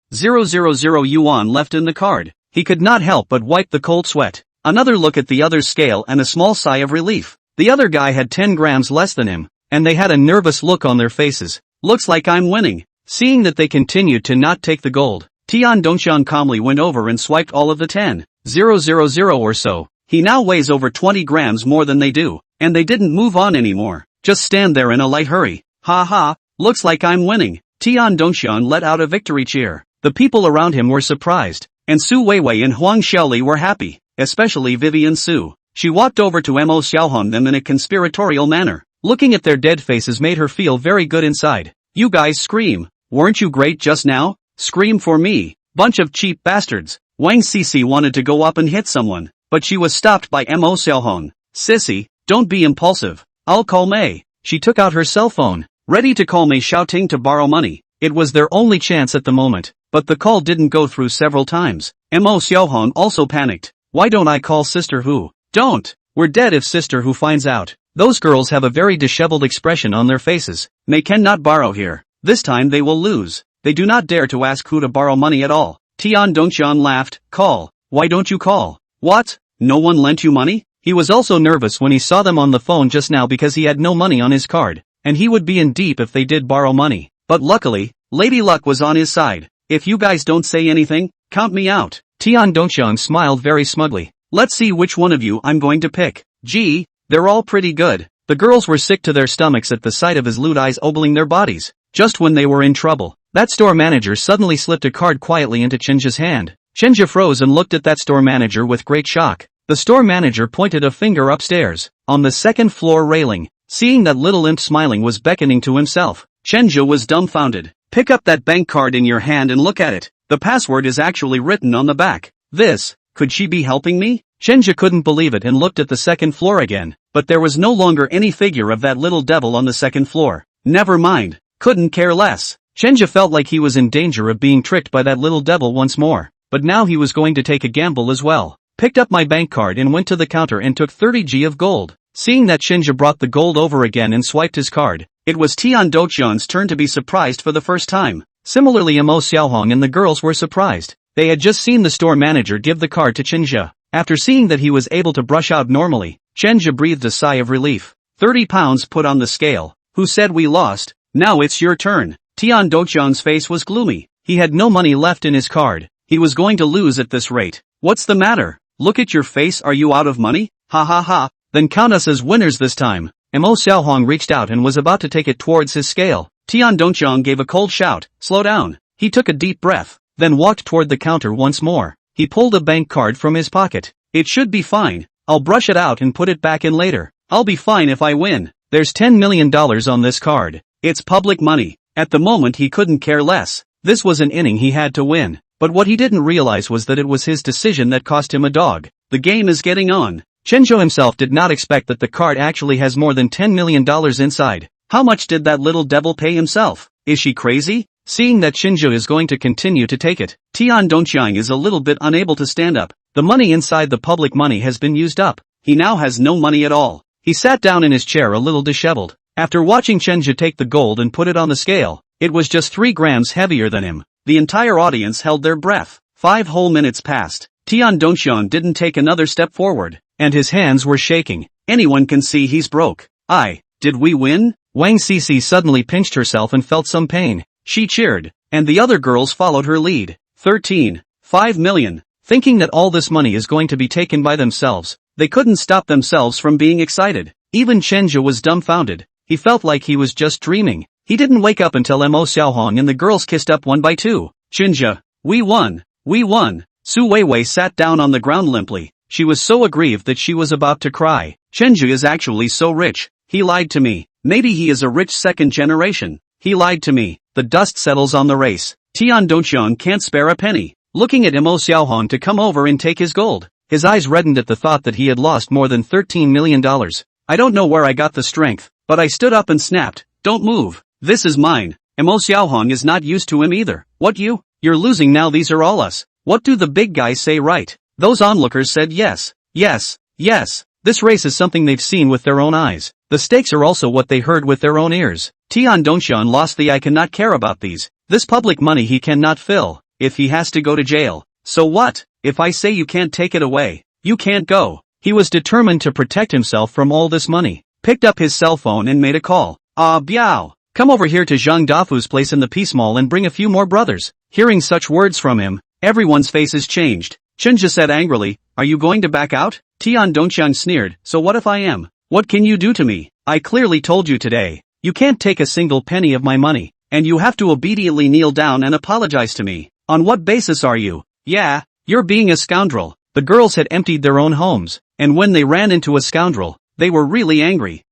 yuan left in the card. He could not help but wipe the cold sweat. Another look at the other's scale and a small sigh of relief. The other guy had 10 grams less than him, and they had a nervous look on their faces. Looks like I'm winning. Seeing that they continued to not take the gold, Tian Dongxian calmly went over and swiped all of the 10,000 or so. He now weighs over 20 grams more than they do, and they didn't move on anymore. Just stand there in a light hurry. Looks like I'm winning. Tian Dongxian let out a victory cheer. The people around him were surprised, and Su Weiwei and Huang Xiaoli were happy, especially Vivian Su. She walked over to Mo Xiaohong them in a conspiratorial manner. Looking at their dead faces made her feel very good inside. You guys scream. Weren't you great just now? Scream for me. Bunch of cheap bastards. Wang Sisi wanted to go up and hit someone, but she was stopped by Mo Xiaohong. Sissy, don't be impulsive. I'll call Mei. She took out her cell phone, ready to call Mei Xiaoting to borrow money. It was their only chance at the moment, but the call didn't go through several times. Mo Xiaohong also panicked. Why don't I call Sister Hu? Don't. We're dead if Sister Hu finds out. Those girls have a very disheveled expression on their faces. Mei cannot borrow here. This time they will lose. They do not dare to ask Hu to borrow money at all. Tian Dongxian laughed. Call. Why don't you call? What? No one lent you money? He was also nervous when he saw them on the phone just now because he had no money on his card, and he would be in deep if they did borrow money. But luckily, Lady Luck was on his side. If you guys don't say anything, count me out. Tian Dongxian smiled very smugly. Let's see which one of you I'm going to pick. Gee, they're all pretty good. The girls were sick to their stomachs at the sight of his lewd eyes ogling their bodies. Just when they were in trouble, that store manager suddenly slipped a card quietly into Chenja's hand. Chenja froze and looked at that store manager with great shock. The store manager pointed a finger upstairs, on the second floor railing. Seeing that little imp smiling was beckoning to himself, Chenja was dumbfounded. Pick up that bank card in your hand and look at it. The password is actually written on the back. Could she be helping me? Chenja couldn't believe it and looked at the second floor again, but there was no longer any figure of that little devil on the second floor. Never mind. Couldn't care less. Chenja felt like he was in danger of being tricked by that little devil once more, but now he was going to take a gamble as well. Picked up my bank card and went to the counter and took 30 of gold. Seeing that Chenja brought the gold over again and swiped his card, it was Tian Dongxian's turn to be surprised for the first time. Similarly, Mo Xiaohong and the girls were surprised. They had just seen the store manager give the card to Chenja. After seeing that he was able to brush out normally, Chenja breathed a sigh of relief. 30 pounds put on the scale. Who said we lost? Now it's your turn. Tian Dongxian's face was gloomy. He had no money left in his card. He was going to lose at this rate. What's the matter? Look at your face. Are you out of money? Then count us as winners this time. Mo Xiaohong reached out and was about to take it towards his scale. Tian Dongxian gave a cold shout. Slow down. He took a deep breath, then walked toward the counter once more. He pulled a bank card from his pocket. It should be fine. I'll brush it out and put it back in later. I'll be fine if I win. There's $10 million on this card. It's public money. At the moment he couldn't care less. This was an inning he had to win. But what he didn't realize was that it was his decision that cost him a dog. The game is getting on. Chenja himself did not expect that the card actually has more than $10 million inside. How much did that little devil pay himself? Is she crazy? Seeing that Chenja is going to continue to take it, Tian Dongxiang is a little bit unable to stand up. The money inside the public money has been used up. He now has no money at all. He sat down in his chair a little disheveled. After watching Chenja take the gold and put it on the scale, it was just 3 grams heavier than him. The entire audience held their breath. 5 whole minutes passed. Tian Dongxiang didn't take another step forward, and his hands were shaking. Anyone can see he's broke. Did we win? Wang Cici suddenly pinched herself and felt some pain. She cheered, and the other girls followed her lead. 13. 5 million. Thinking that all this money is going to be taken by themselves, they couldn't stop themselves from being excited. Even Chenja was dumbfounded. He felt like he was just dreaming. He didn't wake up until Mo Xiaohong and the girls kissed up one by two. Chenja, we won! We won! Su Weiwei sat down on the ground limply. She was so aggrieved that she was about to cry. Chenja is actually so rich. He lied to me. Maybe he is a rich second generation. He lied to me. The dust settles on the race. Tian Dongxiang can't spare a penny. Looking at Mo Xiaohong to come over and take his gold. His eyes reddened at the thought that he had lost more than $13 million. I don't know where I got the strength, but I stood up and snapped, don't move. This is mine. Mo Xiaohong is not used to him either. What you? You're losing now, these are all us. What do the big guys say, right? Those onlookers said yes. Yes. Yes. This race is something they've seen with their own eyes. The stakes are also what they heard with their own ears. Tian Dongxian lost the I cannot care about these. This public money he cannot fill. If he has to go to jail. So what? If I say you can't take it away, you can't go. He was determined to protect himself from all this money. Picked up his cell phone and made a call. Biao. Come over here to Zhang Dafu's place in the Peace Mall and bring a few more brothers. Hearing such words from him, everyone's faces changed. Chenja said angrily, are you going to back out? Tian Dongxiang sneered, so what if I am? What can you do to me? I clearly told you today. You can't take a single penny of my money, and you have to obediently kneel down and apologize to me. On what basis are you? Yeah, you're being a scoundrel. The girls had emptied their own homes, and when they ran into a scoundrel, they were really angry.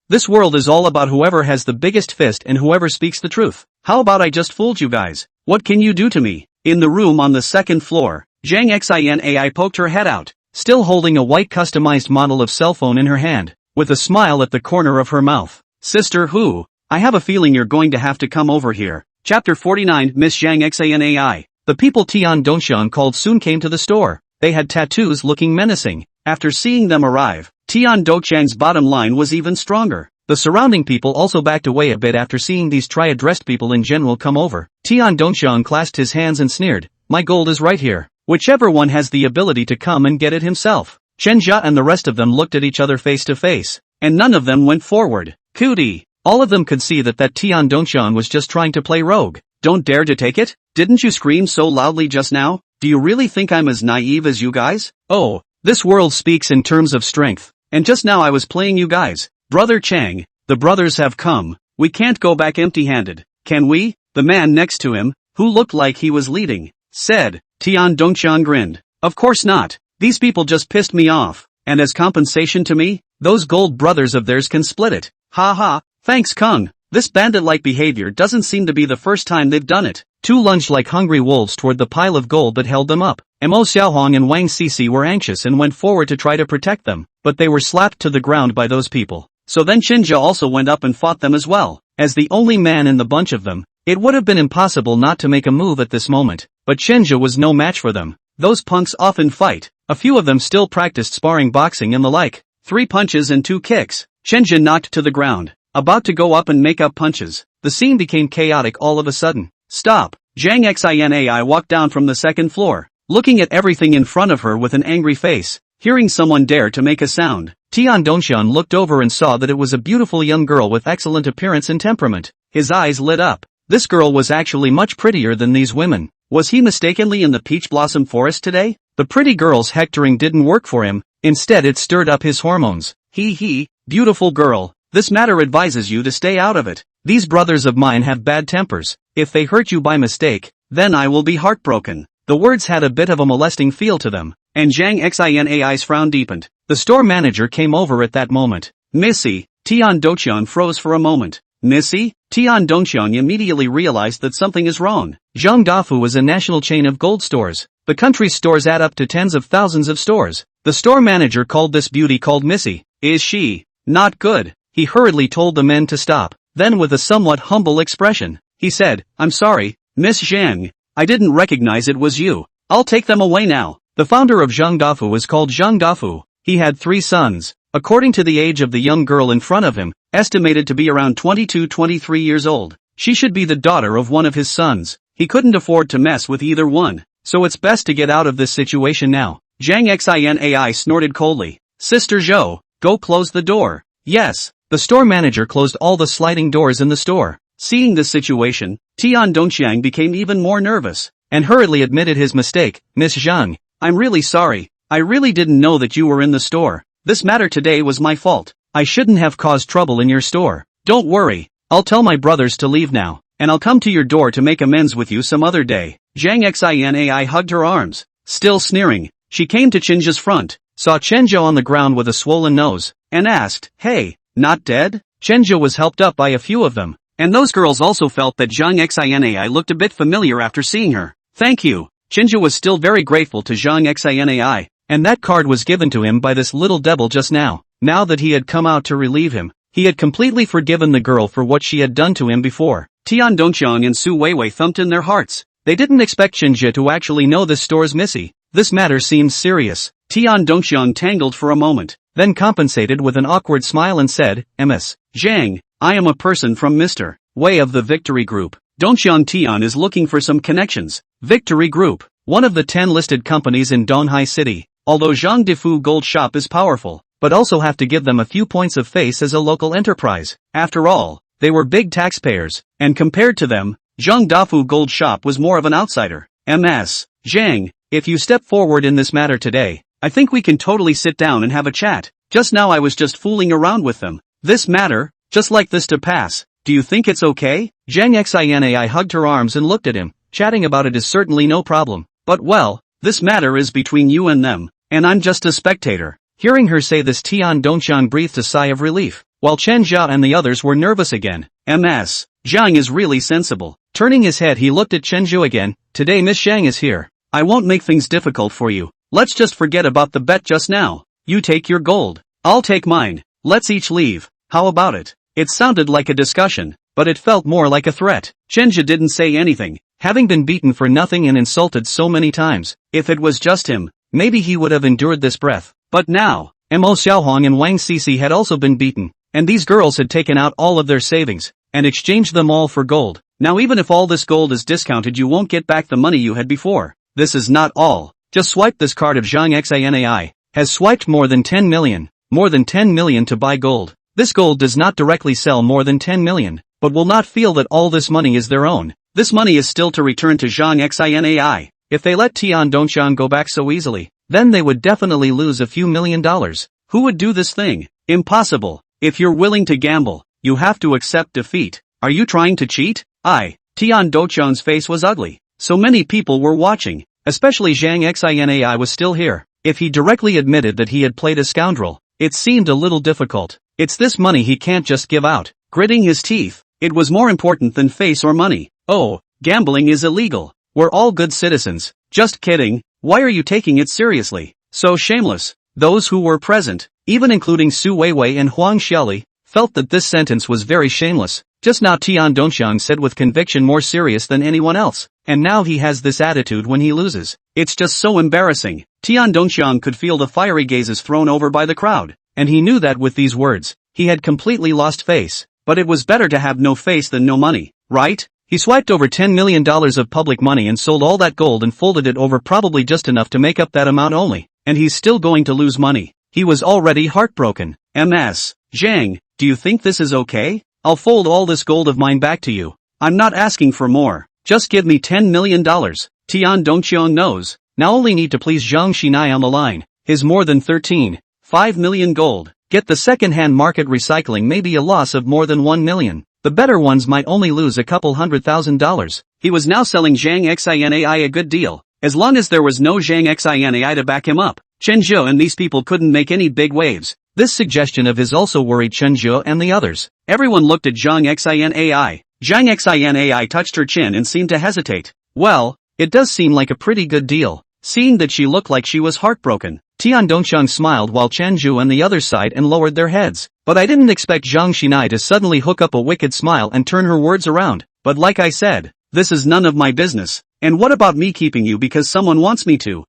This world is all about whoever has the biggest fist and whoever speaks the truth. How about I just fooled you guys? What can you do to me? In the room on the second floor, Zhang Xinai poked her head out, still holding a white customized model of cell phone in her hand, with a smile at the corner of her mouth. Sister Hu, I have a feeling you're going to have to come over here. Chapter 49 Miss Zhang Xinai. The people Tian Dongxiang called soon came to the store. They had tattoos looking menacing. After seeing them arrive, Tian Dongxiang's bottom line was even stronger. The surrounding people also backed away a bit after seeing these triad-dressed people in general come over. Tian Dongxiang clasped his hands and sneered, my gold is right here. Whichever one has the ability to come and get it himself. Chen Jia and the rest of them looked at each other face to face, and none of them went forward. Cootie. All of them could see that Tian Dongxiang was just trying to play rogue. Don't dare to take it? Didn't you scream so loudly just now? Do you really think I'm as naive as you guys? Oh, this world speaks in terms of strength. And just now I was playing you guys. Brother Chang, the brothers have come. We can't go back empty-handed, can we? The man next to him, who looked like he was leading, said. Tian Dongxiang grinned. Of course not. These people just pissed me off. And as compensation to me, those gold brothers of theirs can split it. Ha ha, thanks Kung. This bandit-like behavior doesn't seem to be the first time they've done it. Two lunged like hungry wolves toward the pile of gold that held them up. Mo Xiaohong and Wang Cici were anxious and went forward to try to protect them, but they were slapped to the ground by those people. So then Chenja also went up and fought them as well. As the only man in the bunch of them, it would have been impossible not to make a move at this moment, but Chenja was no match for them. Those punks often fight. A few of them still practiced sparring boxing and the like. 3 punches and 2 kicks. Chenja knocked to the ground, about to go up and make up punches. The scene became chaotic all of a sudden. Stop. Zhang Xinai walked down from the second floor, looking at everything in front of her with an angry face. Hearing someone dare to make a sound, Tian Dongxian looked over and saw that it was a beautiful young girl with excellent appearance and temperament. His eyes lit up. This girl was actually much prettier than these women. Was he mistakenly in the peach blossom forest today? The pretty girl's hectoring didn't work for him, instead it stirred up his hormones. Beautiful girl, this matter advises you to stay out of it. These brothers of mine have bad tempers. If they hurt you by mistake, then I will be heartbroken. The words had a bit of a molesting feel to them, and Zhang Xinai's frown deepened. The store manager came over at that moment. Missy, Tian Dongxian froze for a moment. Missy? Tian Dongxian immediately realized that something is wrong. Zhang Dafu is a national chain of gold stores. The country's stores add up to tens of thousands of stores. The store manager called this beauty called Missy. Is she not good? He hurriedly told the men to stop. Then with a somewhat humble expression, he said, I'm sorry, Miss Zhang. I didn't recognize it was you. I'll take them away now. The founder of Zhang Dafu was called Zhang Dafu. He had 3 sons. According to the age of the young girl in front of him, estimated to be around 22-23 years old. She should be the daughter of one of his sons. He couldn't afford to mess with either one. So it's best to get out of this situation now. Zhang Xinai snorted coldly. Sister Zhou, go close the door. Yes. The store manager closed all the sliding doors in the store. Seeing this situation, Tian Dongxiang became even more nervous, and hurriedly admitted his mistake. Miss Zhang, I'm really sorry. I really didn't know that you were in the store. This matter today was my fault. I shouldn't have caused trouble in your store. Don't worry. I'll tell my brothers to leave now, and I'll come to your door to make amends with you some other day. Zhang Xinai hugged her arms. Still sneering, she came to Chenjia's front, saw Chenjia on the ground with a swollen nose, and asked, Hey, not dead? Chenjia was helped up by a few of them, and those girls also felt that Zhang Xinai looked a bit familiar after seeing her. Thank you. Chenjia was still very grateful to Zhang Xinai, and that card was given to him by this little devil just now. Now that he had come out to relieve him, he had completely forgiven the girl for what she had done to him before. Tian Dongxiang and Su Weiwei thumped in their hearts. They didn't expect Chenjia to actually know this store's missy. This matter seemed serious. Tian Dongxiang tangled for a moment, then compensated with an awkward smile and said, Ms. Zhang, I am a person from Mr. Wei of the Victory Group. Dongxiang Tian is looking for some connections. Victory Group, one of the 10 listed companies in Donghai City. Although Zhang Defu Gold Shop is powerful, but also have to give them a few points of face as a local enterprise. After all, they were big taxpayers, and compared to them, Zhang Dafu Gold Shop was more of an outsider. Ms. Zhang, if you step forward in this matter today, I think we can totally sit down and have a chat. Just now I was just fooling around with them. This matter, just like this to pass, do you think it's okay? Zhang Xinai hugged her arms and looked at him. Chatting about it is certainly no problem. But well, this matter is between you and them, and I'm just a spectator. Hearing her say this, Tian Dongxiang breathed a sigh of relief, while Chen Jia and the others were nervous again. Ms. Zhang is really sensible. Turning his head, he looked at Chen Zhu again. Today Miss Zhang is here. I won't make things difficult for you. Let's just forget about the bet just now. You take your gold. I'll take mine. Let's each leave. How about it? It sounded like a discussion, but it felt more like a threat. Chen Zhu didn't say anything, having been beaten for nothing and insulted so many times. If it was just him, maybe he would have endured this breath. But now, Mo Xiaohong and Wang Cici had also been beaten, and these girls had taken out all of their savings, and exchanged them all for gold. Now even if all this gold is discounted, you won't get back the money you had before. This is not all. Just swipe this card of Zhang Xinai. Has swiped more than 10 million. More than 10 million to buy gold. This gold does not directly sell more than 10 million, but will not feel that all this money is their own. This money is still to return to Zhang Xinai. If they let Tian Dongxiang go back so easily, then they would definitely lose a few $1,000,000. Who would do this thing? Impossible. If you're willing to gamble, you have to accept defeat. Are you trying to cheat? Tian Dongxiang's face was ugly. So many people were watching, especially Zhang Xinai was still here. If he directly admitted that he had played a scoundrel, it seemed a little difficult. It's this money he can't just give out. Gritting his teeth, it was more important than face or money. Oh, gambling is illegal. We're all good citizens. Just kidding. Why are you taking it seriously? So shameless. Those who were present, even including Su Weiwei and Huang Xiaoli, felt that this sentence was very shameless. Just now Tian Dongxiang said with conviction, more serious than anyone else, and now he has this attitude when he loses. It's just so embarrassing. Tian Dongxiang could feel the fiery gazes thrown over by the crowd, and he knew that with these words, he had completely lost face. But it was better to have no face than no money, right? He swiped over $10 million of public money and sold all that gold and folded it over, probably just enough to make up that amount only, and he's still going to lose money. He was already heartbroken. Ms. Zhang, do you think this is okay? I'll fold all this gold of mine back to you. I'm not asking for more. Just give me $10 million. Tian Dongxiang knows. Now only need to please Zhang Xinai on the line. His more than 13.5 million gold. Get the second-hand market recycling may be a loss of more than 1 million. The better ones might only lose a couple $100,000. He was now selling Zhang Xinai a good deal, as long as there was no Zhang Xinai to back him up. Chen Zhou and these people couldn't make any big waves. This suggestion of his also worried Chen Zhou and the others. Everyone looked at Zhang Xinai. Zhang Xinai touched her chin and seemed to hesitate. Well, it does seem like a pretty good deal, seeing that she looked like she was heartbroken. Tian Dongxiang smiled while Chen Zhou and the others sighed and lowered their heads. But I didn't expect Zhang Xinai to suddenly hook up a wicked smile and turn her words around. But like I said, this is none of my business. And what about me keeping you because someone wants me to?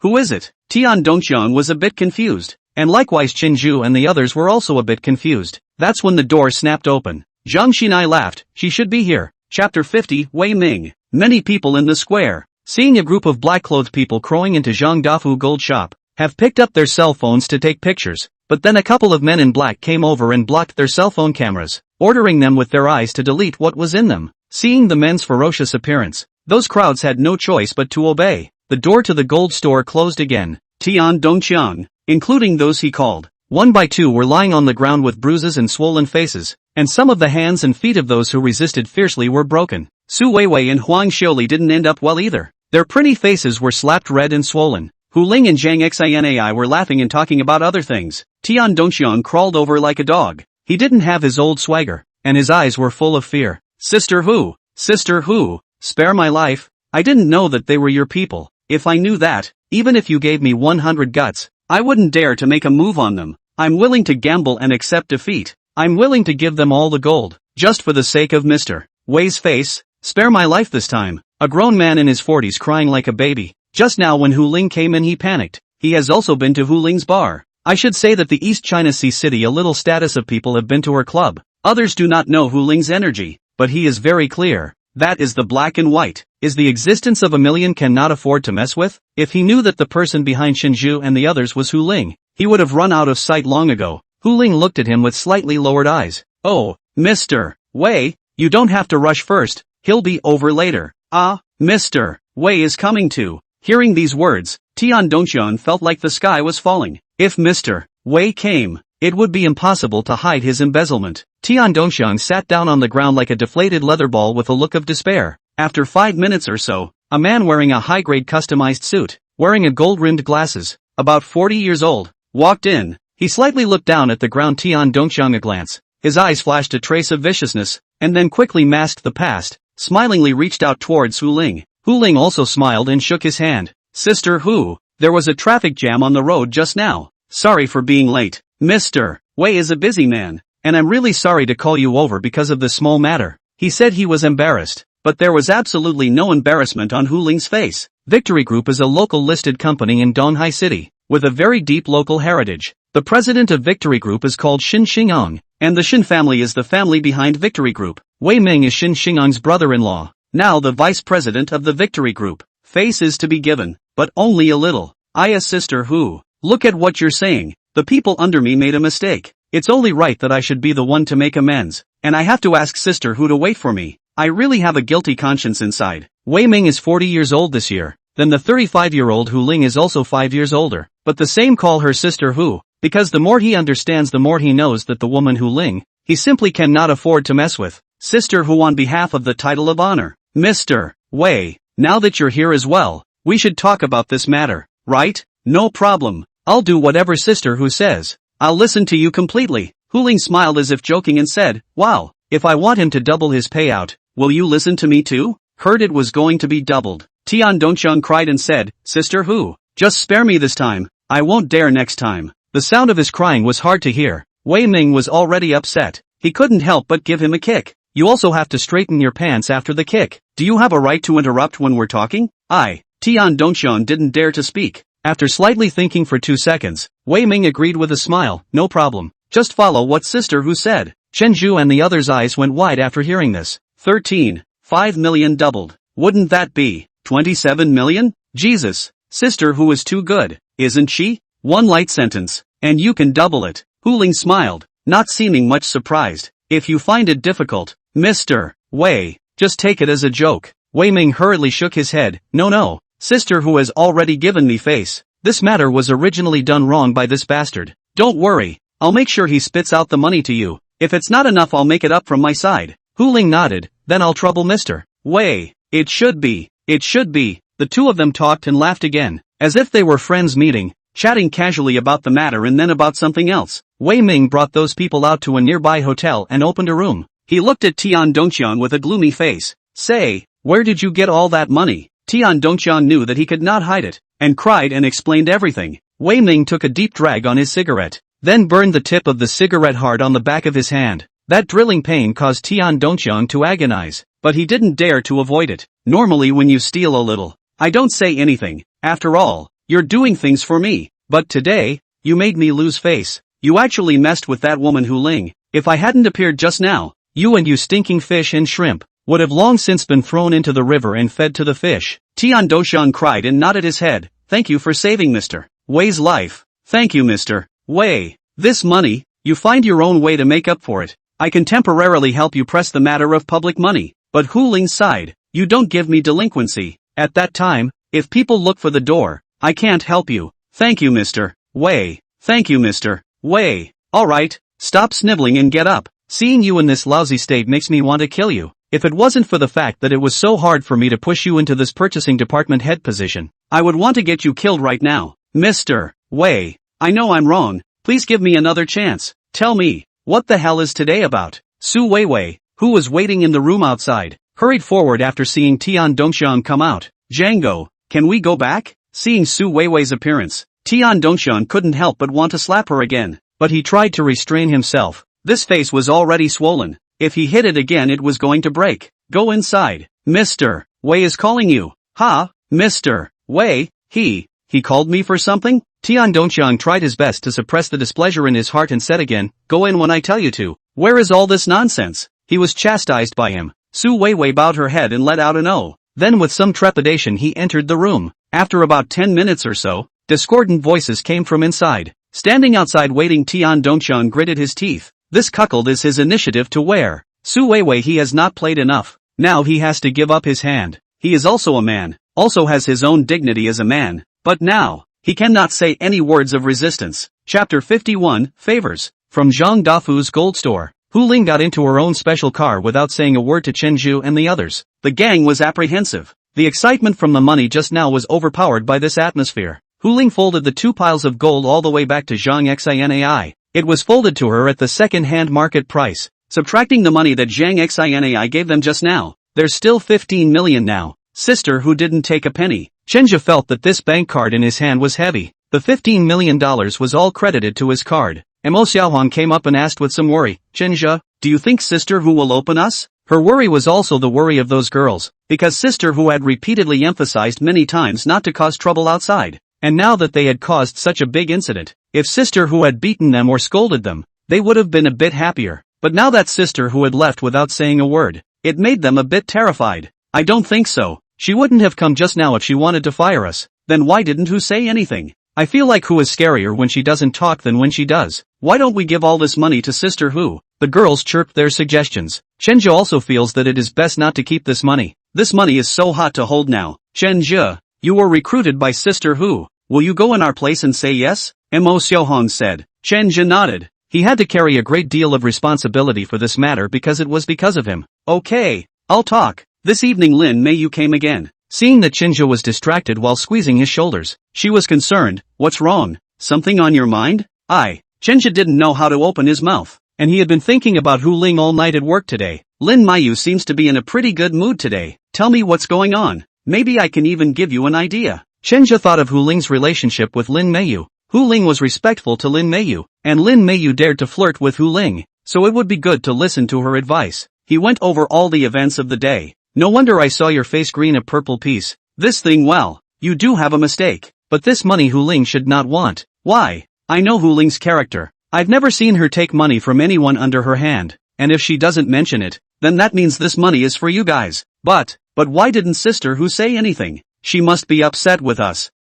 Who is it? Tian Dongxiang was a bit confused. And likewise Chen Zhou and the others were also a bit confused. That's when the door snapped open. Zhang Xinai laughed. She should be here. Chapter 50, Wei Ming. Many people in the square. Seeing a group of black-clothed people crowing into Zhang Dafu Gold Shop, have picked up their cell phones to take pictures, but then a couple of men in black came over and blocked their cell phone cameras, ordering them with their eyes to delete what was in them. Seeing the men's ferocious appearance, those crowds had no choice but to obey. The door to the gold store closed again. Tian Dongqiang, including those he called, one by two, were lying on the ground with bruises and swollen faces, and some of the hands and feet of those who resisted fiercely were broken. Su Weiwei and Huang Xiuli didn't end up well either. Their pretty faces were slapped red and swollen. Hu Ling and Zhang Xinai were laughing and talking about other things. Tian Dongqiang crawled over like a dog. He didn't have his old swagger, and his eyes were full of fear. Sister Hu, spare my life. I didn't know that they were your people. If I knew that, even if you gave me 100 guts, I wouldn't dare to make a move on them. I'm willing to gamble and accept defeat. I'm willing to give them all the gold, just for the sake of Mr. Wei's face. Spare my life this time. A grown man in his 40s crying like a baby. Just now when Hu Ling came in he panicked. He has also been to Hu Ling's bar. I should say that the East China Sea City, a little status of people have been to her club. Others do not know Hu Ling's energy, but he is very clear. That is the black and white. Is the existence of a million cannot afford to mess with? If he knew that the person behind Shinju and the others was Hu Ling, he would have run out of sight long ago. Hu Ling looked at him with slightly lowered eyes. Oh, Mr. Wei, you don't have to rush first. He'll be over later. Mr. Wei is coming too. Hearing these words, Tian Dongqiang felt like the sky was falling. If Mr. Wei came, it would be impossible to hide his embezzlement. Tian Dongqiang sat down on the ground like a deflated leather ball with a look of despair. After 5 minutes or so, a man wearing a high-grade customized suit, wearing a gold-rimmed glasses, about 40 years old, walked in. He slightly looked down at the ground. Tian Dongqiang a glance. His eyes flashed a trace of viciousness, and then quickly masked the past, smilingly reached out towards Hu Ling. Hu Ling also smiled and shook his hand. Sister Hu, there was a traffic jam on the road just now. Sorry for being late. Mr. Wei is a busy man, and I'm really sorry to call you over because of this small matter. He said he was embarrassed, but there was absolutely no embarrassment on Hu Ling's face. Victory Group is a local listed company in Donghai City, with a very deep local heritage. The president of Victory Group is called Shin Xingong, and the Shin family is the family behind Victory Group. Wei Ming is Shin Xingong's brother-in-law, now the vice president of the Victory Group. Face is to be given, but only a little. Sister Hu, look at what you're saying. The people under me made a mistake. It's only right that I should be the one to make amends, and I have to ask Sister Hu to wait for me. I really have a guilty conscience inside. Wei Ming is 40 years old this year. Then the 35-year-old Hu Ling is also 5 years older, but the same call her Sister Hu, because the more he understands the more he knows that the woman Hu Ling, he simply cannot afford to mess with. Sister Hu, on behalf of the title of honor. Mr. Wei, now that you're here as well, we should talk about this matter, right? No problem. I'll do whatever Sister Hu says. I'll listen to you completely. Hu Ling smiled as if joking and said, wow, if I want him to double his payout, will you listen to me too? Heard it was going to be doubled. Tian Dongqiang cried and said, Sister Hu, just spare me this time. I won't dare next time. The sound of his crying was hard to hear. Wei Ming was already upset. He couldn't help but give him a kick. You also have to straighten your pants after the kick. Do you have a right to interrupt when we're talking? Tian Dongqiang didn't dare to speak. After slightly thinking for 2 seconds, Wei Ming agreed with a smile. No problem. Just follow what Sister Hu said. Chen Zhu and the others' eyes went wide after hearing this. 5 million doubled. Wouldn't that be 27 million? Jesus, Sister Hu is too good, isn't she? One light sentence, and you can double it. Hu Ling smiled, not seeming much surprised. If you find it difficult, Mr. Wei, just take it as a joke. Wei Ming hurriedly shook his head. No. Sister Hu has already given me face. This matter was originally done wrong by this bastard. Don't worry, I'll make sure he spits out the money to you. If it's not enough, I'll make it up from my side. Hu Ling nodded. Then I'll trouble Mr. Wei. It should be. The two of them talked and laughed again, as if they were friends meeting, chatting casually about the matter and then about something else. Wei Ming brought those people out to a nearby hotel and opened a room. He looked at Tian Dongqiang with a gloomy face. Say, where did you get all that money? Tian Dongqiang knew that he could not hide it, and cried and explained everything. Wei Ming took a deep drag on his cigarette, then burned the tip of the cigarette hard on the back of his hand. That drilling pain caused Tian Dongqiang to agonize, but he didn't dare to avoid it. Normally when you steal a little, I don't say anything. After all, you're doing things for me. But today, you made me lose face. You actually messed with that woman Hu Ling. If I hadn't appeared just now, you and you stinking fish and shrimp would have long since been thrown into the river and fed to the fish. Tian Dongqiang cried and nodded his head. Thank you for saving Mr. Wei's life. Thank you, Mr. Wei. This money, you find your own way to make up for it. I can temporarily help you press the matter of public money. But Hu Ling sighed. You don't give me delinquency. At that time, if people look for the door, I can't help you. Thank you, Mr. Wei. Thank you, Mr. Wei. Alright, stop sniveling and get up. Seeing you in this lousy state makes me want to kill you. If it wasn't for the fact that it was so hard for me to push you into this purchasing department head position, I would want to get you killed right now. Mr. Wei, I know I'm wrong. Please give me another chance. Tell me, what the hell is today about? Su Weiwei, who was waiting in the room outside, hurried forward after seeing Tian Dongxiang come out. Django, can we go back? Seeing Su Weiwei's appearance, Tian Dongxiang couldn't help but want to slap her again, but he tried to restrain himself. This face was already swollen. If he hit it again it was going to break. Go inside. Mr. Wei is calling you. Ha, Mr. Wei, he called me for something? Tian Dongxiang tried his best to suppress the displeasure in his heart and said again, go in when I tell you to. Where is all this nonsense? He was chastised by him. Su Weiwei bowed her head and let out an "oh." Then with some trepidation he entered the room. After about 10 minutes or so, discordant voices came from inside. Standing outside waiting, Tian Dongxiang gritted his teeth. This cuckold is his initiative to wear. Su Weiwei he has not played enough. Now he has to give up his hand. He is also a man, also has his own dignity as a man. But now, he cannot say any words of resistance. Chapter 51, Favors. From Zhang Dafu's gold store, Hu Ling got into her own special car without saying a word to Chen Zhu and the others. The gang was apprehensive. The excitement from the money just now was overpowered by this atmosphere. Hu Ling folded the 2 piles of gold all the way back to Zhang Xinai. It was folded to her at the second-hand market price. Subtracting the money that Zhang Xinai gave them just now, there's still 15 million now. Sister who didn't take a penny. Chenja felt that this bank card in his hand was heavy. The $15 million was all credited to his card. Mo Xiaohuang came up and asked with some worry, Chenja, do you think Sister Hu will open us? Her worry was also the worry of those girls, because Sister Hu had repeatedly emphasized many times not to cause trouble outside. And now that they had caused such a big incident, if Sister Hu had beaten them or scolded them, they would have been a bit happier. But now that Sister Hu had left without saying a word, it made them a bit terrified. I don't think so. She wouldn't have come just now if she wanted to fire us. Then why didn't Hu say anything? I feel like Hu is scarier when she doesn't talk than when she does. Why don't we give all this money to Sister Hu? The girls chirped their suggestions. Chenja also feels that it is best not to keep this money. This money is so hot to hold now. Chenja, you were recruited by Sister Hu. Will you go in our place and say yes? Mo Xiaohong said. Chenja nodded. He had to carry a great deal of responsibility for this matter because it was because of him. Okay, I'll talk. This evening Lin Meiyu came again. Seeing that Chenja was distracted while squeezing his shoulders, she was concerned. What's wrong? Something on your mind? Chenja didn't know how to open his mouth, and he had been thinking about Hu Ling all night at work today. Lin Meiyu seems to be in a pretty good mood today. Tell me what's going on. Maybe I can even give you an idea. Chenja thought of Hu Ling's relationship with Lin Meiyu. Hu Ling was respectful to Lin Meiyu, and Lin Meiyu dared to flirt with Hu Ling, so it would be good to listen to her advice. He went over all the events of the day. No wonder I saw your face green a purple piece. This thing, well, you do have a mistake. But this money Hu Ling should not want. Why? I know Hu Ling's character. I've never seen her take money from anyone under her hand, and if she doesn't mention it, then that means this money is for you guys. But why didn't Sister Hu say anything? She must be upset with us.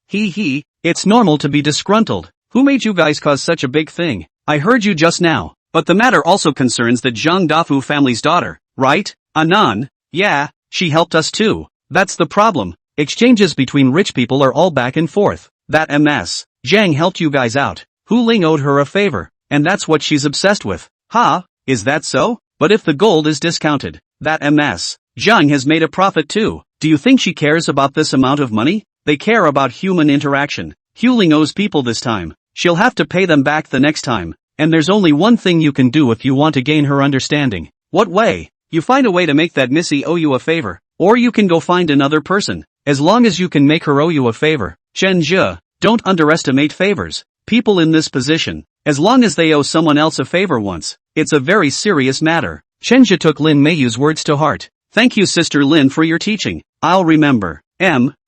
It's normal to be disgruntled. Who made you guys cause such a big thing? I heard you just now. But the matter also concerns the Zhang Dafu family's daughter, right? Anan? Yeah, she helped us too. That's the problem. Exchanges between rich people are all back and forth. That MS. Zhang helped you guys out. Hu Ling owed her a favor, and that's what she's obsessed with. Is that so? But if the gold is discounted, that MS. Zhang has made a profit too. Do you think she cares about this amount of money? They care about human interaction. Hu Ling owes people this time. She'll have to pay them back the next time. And there's only one thing you can do if you want to gain her understanding. What way? You find a way to make that Missy owe you a favor. Or you can go find another person. As long as you can make her owe you a favor. Chen Zhe, don't underestimate favors. People in this position, as long as they owe someone else a favor once, it's a very serious matter. Chen Zhe took Lin Meiyu's words to heart. Thank you, Sister Lin, for your teaching. I'll remember.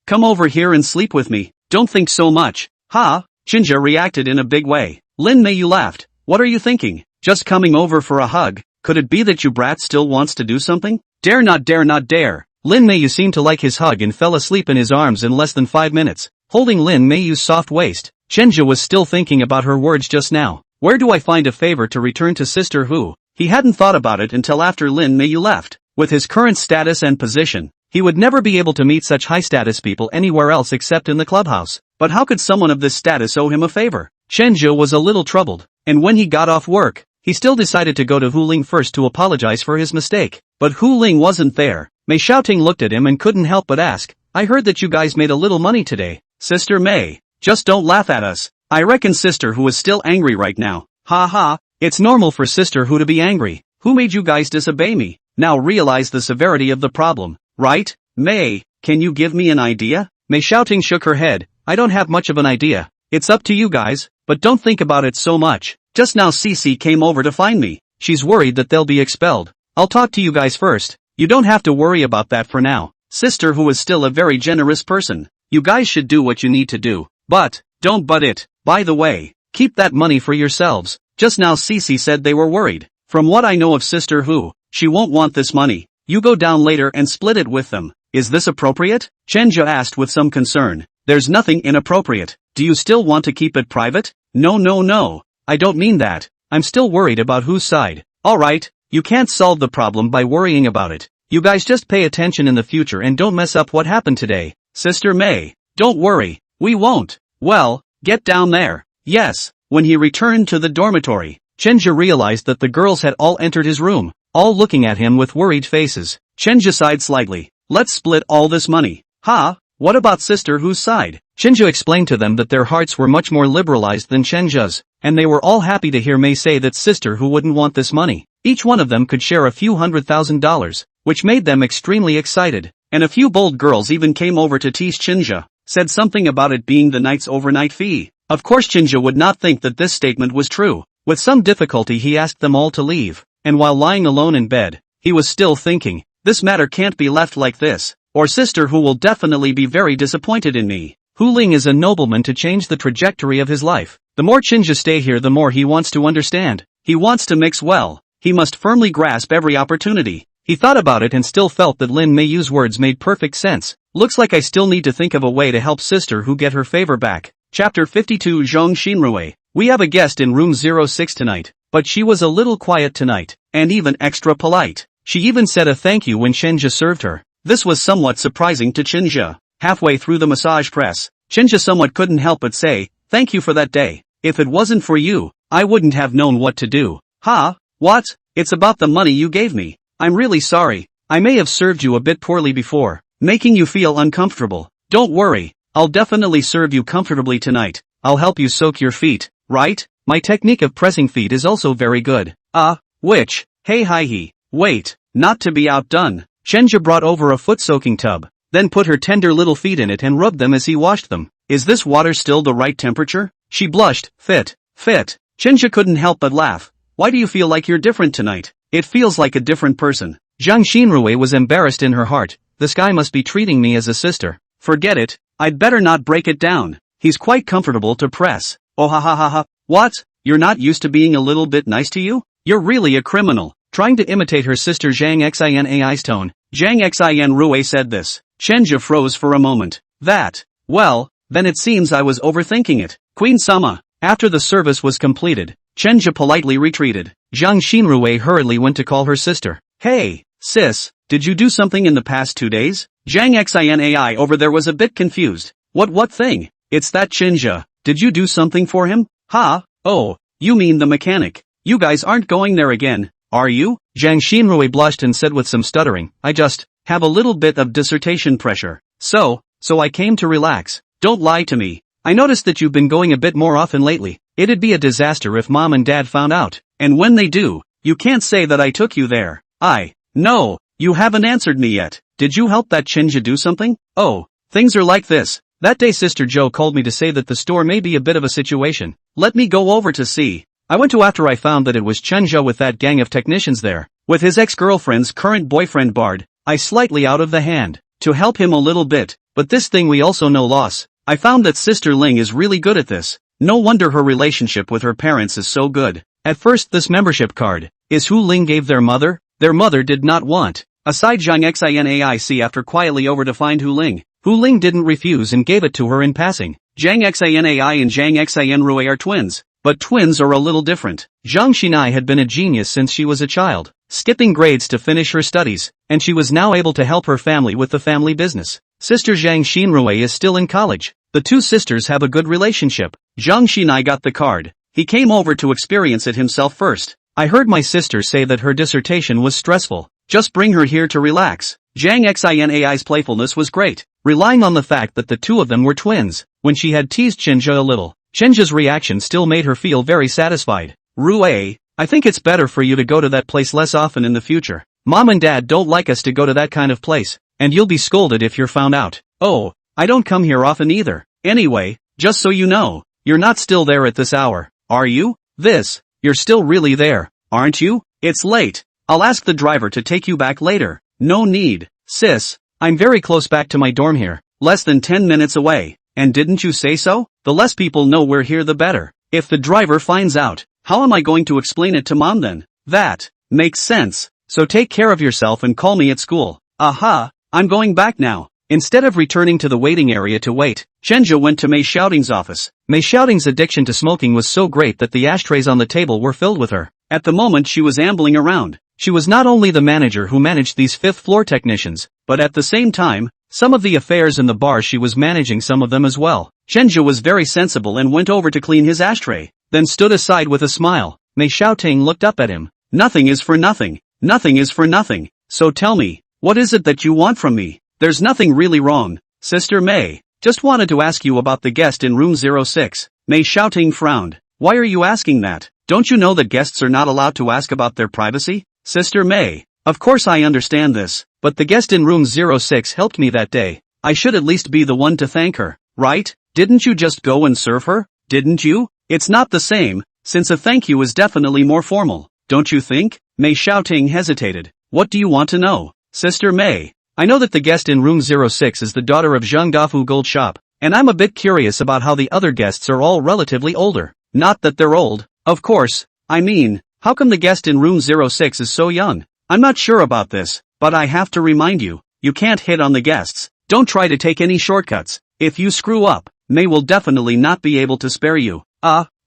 Come over here and sleep with me. Don't think so much. Chen Zhe reacted in a big way. Lin Meiyu laughed. What are you thinking? Just coming over for a hug? Could it be that you brat still wants to do something? Dare not dare not dare. Lin Meiyu seemed to like his hug and fell asleep in his arms in less than 5 minutes. Holding Lin Meiyu's soft waist, Chenja was still thinking about her words just now. Where do I find a favor to return to Sister Hu? He hadn't thought about it until after Lin Meiyu left. With his current status and position, he would never be able to meet such high-status people anywhere else except in the clubhouse. But how could someone of this status owe him a favor? Chenja was a little troubled, and when he got off work, he still decided to go to Hu Ling first to apologize for his mistake. But Hu Ling wasn't there. Mei Xiaoting looked at him and couldn't help but ask, I heard that you guys made a little money today. Sister Mei, just don't laugh at us. I reckon Sister Hu is still angry right now. Ha ha, it's normal for Sister Hu to be angry. Who made you guys disobey me? Now realize the severity of the problem, right? Mei, can you give me an idea? Mei Xiaoting shook her head. I don't have much of an idea. It's up to you guys, but don't think about it so much. Just now Cece came over to find me. She's worried that they'll be expelled. I'll talk to you guys first. You don't have to worry about that for now. Sister Hu is still a very generous person. You guys should do what you need to do. But, don't butt it. By the way, keep that money for yourselves. Just now Cece said they were worried. From what I know of Sister Hu, she won't want this money. You go down later and split it with them. Is this appropriate? Chenja asked with some concern. There's nothing inappropriate. Do you still want to keep it private? No. I don't mean that. I'm still worried about whose side. Alright, you can't solve the problem by worrying about it. You guys just pay attention in the future and don't mess up what happened today. Sister Mei, don't worry, we won't. Well, get down there. Yes. When he returned to the dormitory, Chenja realized that the girls had all entered his room, all looking at him with worried faces. Chenja sighed slightly. Let's split all this money. Ha, what about Sister Hu's side? Chenja explained to them that their hearts were much more liberalized than Chenja's, and they were all happy to hear Mei say that Sister Hu wouldn't want this money. Each one of them could share a few $100,000, which made them extremely excited, and a few bold girls even came over to tease Chenja, said something about it being the night's overnight fee. Of course Chenja would not think that this statement was true. With some difficulty he asked them all to leave, and while lying alone in bed, he was still thinking, this matter can't be left like this, or Sister Hu will definitely be very disappointed in me. Hu Ling is a nobleman to change the trajectory of his life. The more Chenja stay here the more he wants to understand. He wants to mix well. He must firmly grasp every opportunity. He thought about it and still felt that Lin Meiyu's words made perfect sense. Looks like I still need to think of a way to help Sister Hu get her favor back. Chapter 52 Zhong Xinrui. We have a guest in room 06 tonight, but she was a little quiet tonight, and even extra polite. She even said a thank you when Chenja served her. This was somewhat surprising to Chenja. Halfway through the massage press, Chenja somewhat couldn't help but say, thank you for that day. If it wasn't for you, I wouldn't have known what to do. Ha? What? It's about the money you gave me. I'm really sorry. I may have served you a bit poorly before, making you feel uncomfortable. Don't worry, I'll definitely serve you comfortably tonight. I'll help you soak your feet, right? My technique of pressing feet is also very good. Which? Hey hi. Wait, not to be outdone. Chenja brought over a foot-soaking tub, then put her tender little feet in it and rubbed them as he washed them. Is this water still the right temperature? She blushed. Fit. Chenja couldn't help but laugh. Why do you feel like you're different tonight? It feels like a different person. Zhang Xinrui was embarrassed in her heart. This guy must be treating me as a sister. Forget it, I'd better not break it down. He's quite comfortable to press. Oh ha. What? You're not used to being a little bit nice to you? You're really a criminal. Trying to imitate her sister Zhang Xinai's tone, Zhang Xinrui said this. Chenja froze for a moment. Well, then it seems I was overthinking it. Queen Sama. After the service was completed, Chenja politely retreated. Zhang Xinrui hurriedly went to call her sister. Hey, sis, did you do something in the past 2 days? Zhang Xinai over there was a bit confused. What thing? It's that Chenja. Did you do something for him? Ha? Oh, you mean the mechanic. You guys aren't going there again, are you? Zhang Xinrui blushed and said with some stuttering, I just have a little bit of dissertation pressure. So I came to relax. Don't lie to me. I noticed that you've been going a bit more often lately. It'd be a disaster if mom and dad found out. And when they do, you can't say that I took you there. No, you haven't answered me yet. Did you help that Chenja do something? Oh, things are like this. That day Sister Jo called me to say that the store may be a bit of a situation. Let me go over to see. I went to after I found that it was Chenja with that gang of technicians there. With his ex-girlfriend's current boyfriend Bard, I slightly out of the hand. To help him a little bit, but this thing we also know loss. I found that Sister Ling is really good at this. No wonder her relationship with her parents is so good. At first this membership card, is Hu Ling gave their mother? Their mother did not want. Aside Zhang Xinaic after quietly over to find Hu Ling didn't refuse and gave it to her in passing. Zhang Xanai and Zhang Xanrui are twins. But twins are a little different. Zhang Xinai had been a genius since she was a child, skipping grades to finish her studies, and she was now able to help her family with the family business. Sister Zhang Xinrui is still in college. The two sisters have a good relationship. Zhang Xinai got the card. He came over to experience it himself first. I heard my sister say that her dissertation was stressful. Just bring her here to relax. Zhang Xinai's playfulness was great, relying on the fact that the two of them were twins. When she had teased Chenja a little, Chenja's reaction still made her feel very satisfied. Rui, I think it's better for you to go to that place less often in the future. Mom and Dad don't like us to go to that kind of place, and you'll be scolded if you're found out. Oh, I don't come here often either. Anyway, just so you know, you're not still there at this hour, are you? You're still really there, aren't you? It's late. I'll ask the driver to take you back later. No need, sis. I'm very close back to my dorm here, less than 10 minutes away. And didn't you say so? The less people know we're here the better. If the driver finds out, how am I going to explain it to Mom then? That makes sense. So take care of yourself and call me at school. Aha, I'm going back now. Instead of returning to the waiting area to wait, Chenja went to Mei Xiaoting's office. Mei Xiaoting's addiction to smoking was so great that the ashtrays on the table were filled with her. At the moment she was ambling around. She was not only the manager who managed these fifth-floor technicians, but at the same time, some of the affairs in the bar she was managing some of them as well. Chenja was very sensible and went over to clean his ashtray, then stood aside with a smile. Mei Xiaoting looked up at him. Nothing is for nothing. Nothing is for nothing. So tell me, what is it that you want from me? There's nothing really wrong, Sister Mei. Just wanted to ask you about the guest in room 06. Mei Xiaoting frowned. Why are you asking that? Don't you know that guests are not allowed to ask about their privacy? Sister Mei, of course I understand this, but the guest in room 06 helped me that day. I should at least be the one to thank her, right? Didn't you just go and serve her? Didn't you? It's not the same, since a thank you is definitely more formal, don't you think? Mei Xiaoting hesitated. What do you want to know? Sister Mei, I know that the guest in room 06 is the daughter of Zhang Dafu Gold Shop, and I'm a bit curious about how the other guests are all relatively older. Not that they're old, of course. I mean, how come the guest in room 06 is so young? I'm not sure about this, but I have to remind you, you can't hit on the guests. Don't try to take any shortcuts. If you screw up, Mei will definitely not be able to spare you.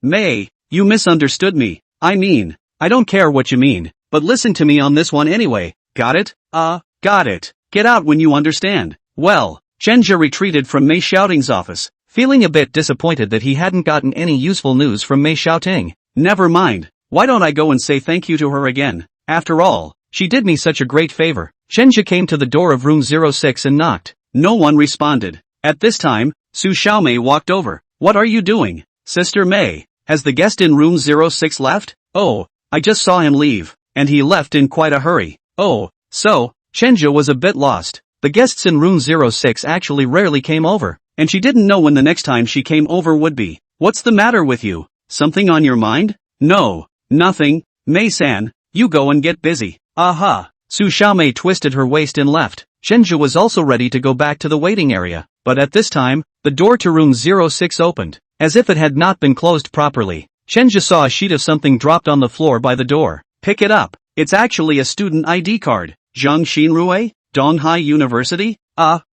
Mei, you misunderstood me. I mean, I don't care what you mean, but listen to me on this one anyway. Got it? Got it. Get out when you understand. Well, Chenja retreated from Mei Xiaoting's office, feeling a bit disappointed that he hadn't gotten any useful news from Mei Xiaoting. Never mind. Why don't I go and say thank you to her again? After all, she did me such a great favor. Chenja came to the door of room 06 and knocked. No one responded. At this time, Su Xiaomei walked over. What are you doing? Sister Mei, has the guest in room 06 left? Oh, I just saw him leave, and he left in quite a hurry. Oh, so, Chenja was a bit lost. The guests in room 06 actually rarely came over, and she didn't know when the next time she came over would be. What's the matter with you? Something on your mind? No, nothing. Mei-san, you go and get busy. Aha. Su Xiaomei twisted her waist and left. Chenja was also ready to go back to the waiting area, but at this time, the door to room 06 opened. As if it had not been closed properly, Chenja saw a sheet of something dropped on the floor by the door. Pick it up. It's actually a student ID card. Zhang Xinrui? Donghai University?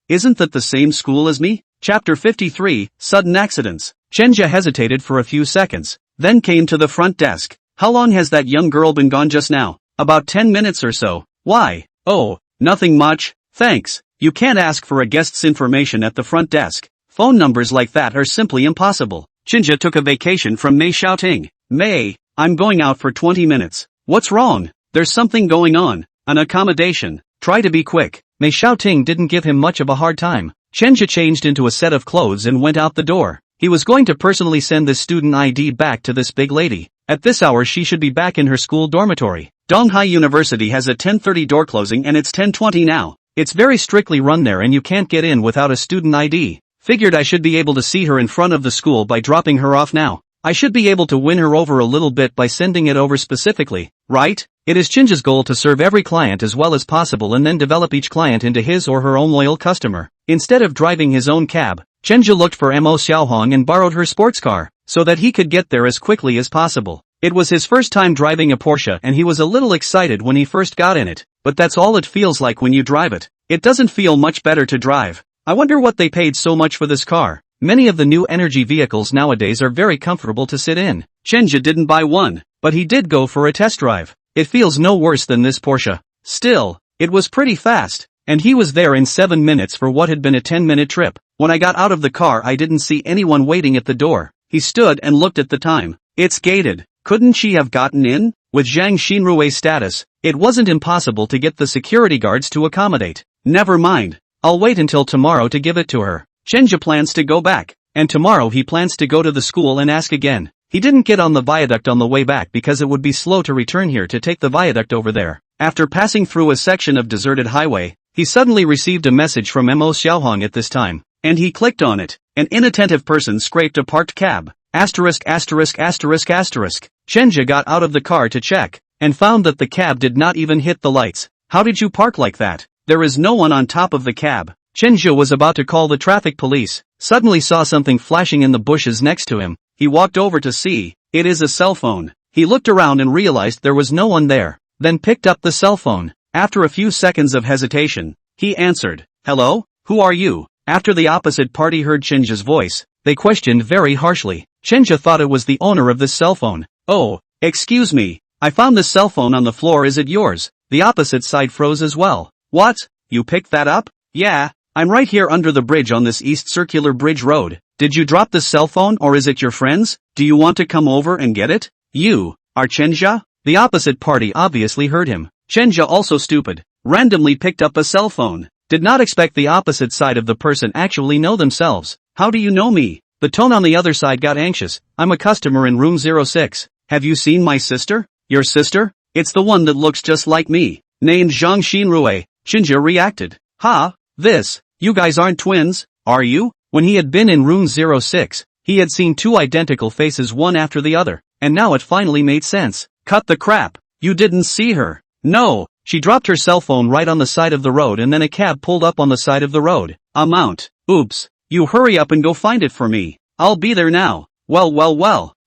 Isn't that the same school as me? Chapter 53, Sudden Accidents. Chenja hesitated for a few seconds, then came to the front desk. How long has that young girl been gone just now? About 10 minutes or so. Why? Oh, nothing much, thanks. You can't ask for a guest's information at the front desk. Phone numbers like that are simply impossible. Chenja took a vacation from Mei Xiaoting. Mei, I'm going out for 20 minutes. What's wrong? There's something going on. An accommodation. Try to be quick. Mei Xiaoting didn't give him much of a hard time. Chenja changed into a set of clothes and went out the door. He was going to personally send this student ID back to this big lady. At this hour she should be back in her school dormitory. Donghai University has a 10:30 door closing and it's 10:20 now. It's very strictly run there and you can't get in without a student ID. Figured I should be able to see her in front of the school by dropping her off now. I should be able to win her over a little bit by sending it over specifically, right? It is Chenja's goal to serve every client as well as possible and then develop each client into his or her own loyal customer. Instead of driving his own cab, Chenja looked for Mo Xiaohong and borrowed her sports car, so that he could get there as quickly as possible. It was his first time driving a Porsche and he was a little excited when he first got in it, but that's all it feels like when you drive it. It doesn't feel much better to drive. I wonder what they paid so much for this car. Many of the new energy vehicles nowadays are very comfortable to sit in. Chenja didn't buy one, but he did go for a test drive. It feels no worse than this Porsche. Still, it was pretty fast, and he was there in 7 minutes for what had been a 10-minute trip. When I got out of the car I didn't see anyone waiting at the door. He stood and looked at the time. It's gated. Couldn't she have gotten in? With Zhang Xinrui's status, it wasn't impossible to get the security guards to accommodate. Never mind. I'll wait until tomorrow to give it to her. Chenja plans to go back, and tomorrow he plans to go to the school and ask again. He didn't get on the viaduct on the way back because it would be slow to return here to take the viaduct over there. After passing through a section of deserted highway, he suddenly received a message from Mo Xiaohong at this time, and he clicked on it. An inattentive person scraped a parked cab. Asterisk asterisk asterisk asterisk. Chenja got out of the car to check, and found that the cab did not even hit the lights. How did you park like that? There is no one on top of the cab. Chenja was about to call the traffic police, suddenly saw something flashing in the bushes next to him. He walked over to see. It is a cell phone. He looked around and realized there was no one there, then picked up the cell phone. After a few seconds of hesitation, he answered, "Hello? Who are you?" After the opposite party heard Chenja's voice, they questioned very harshly. Chenja thought it was the owner of this cell phone. "Oh, excuse me, I found this cell phone on the floor, is it yours?" The opposite side froze as well. "What? You picked that up?" "Yeah, I'm right here under the bridge on this East Circular Bridge Road. Did you drop this cell phone or is it your friend's? Do you want to come over and get it?" "You are Chenja?" The opposite party obviously heard him. Chenja, also stupid, randomly picked up a cell phone. Did not expect the opposite side of the person actually know themselves. "How do you know me?" The tone on the other side got anxious. "I'm a customer in room 06. Have you seen my sister?" "Your sister? It's the one that looks just like me. Named Zhang Xinrui." Chenja reacted. "Ha, this, you guys aren't twins, are you?" When he had been in room 06, he had seen two identical faces one after the other, and now it finally made sense. "Cut the crap, you didn't see her." "No, she dropped her cell phone right on the side of the road and then a cab pulled up on the side of the road." "Amount. Oops, you hurry up and go find it for me. I'll be there now." Well.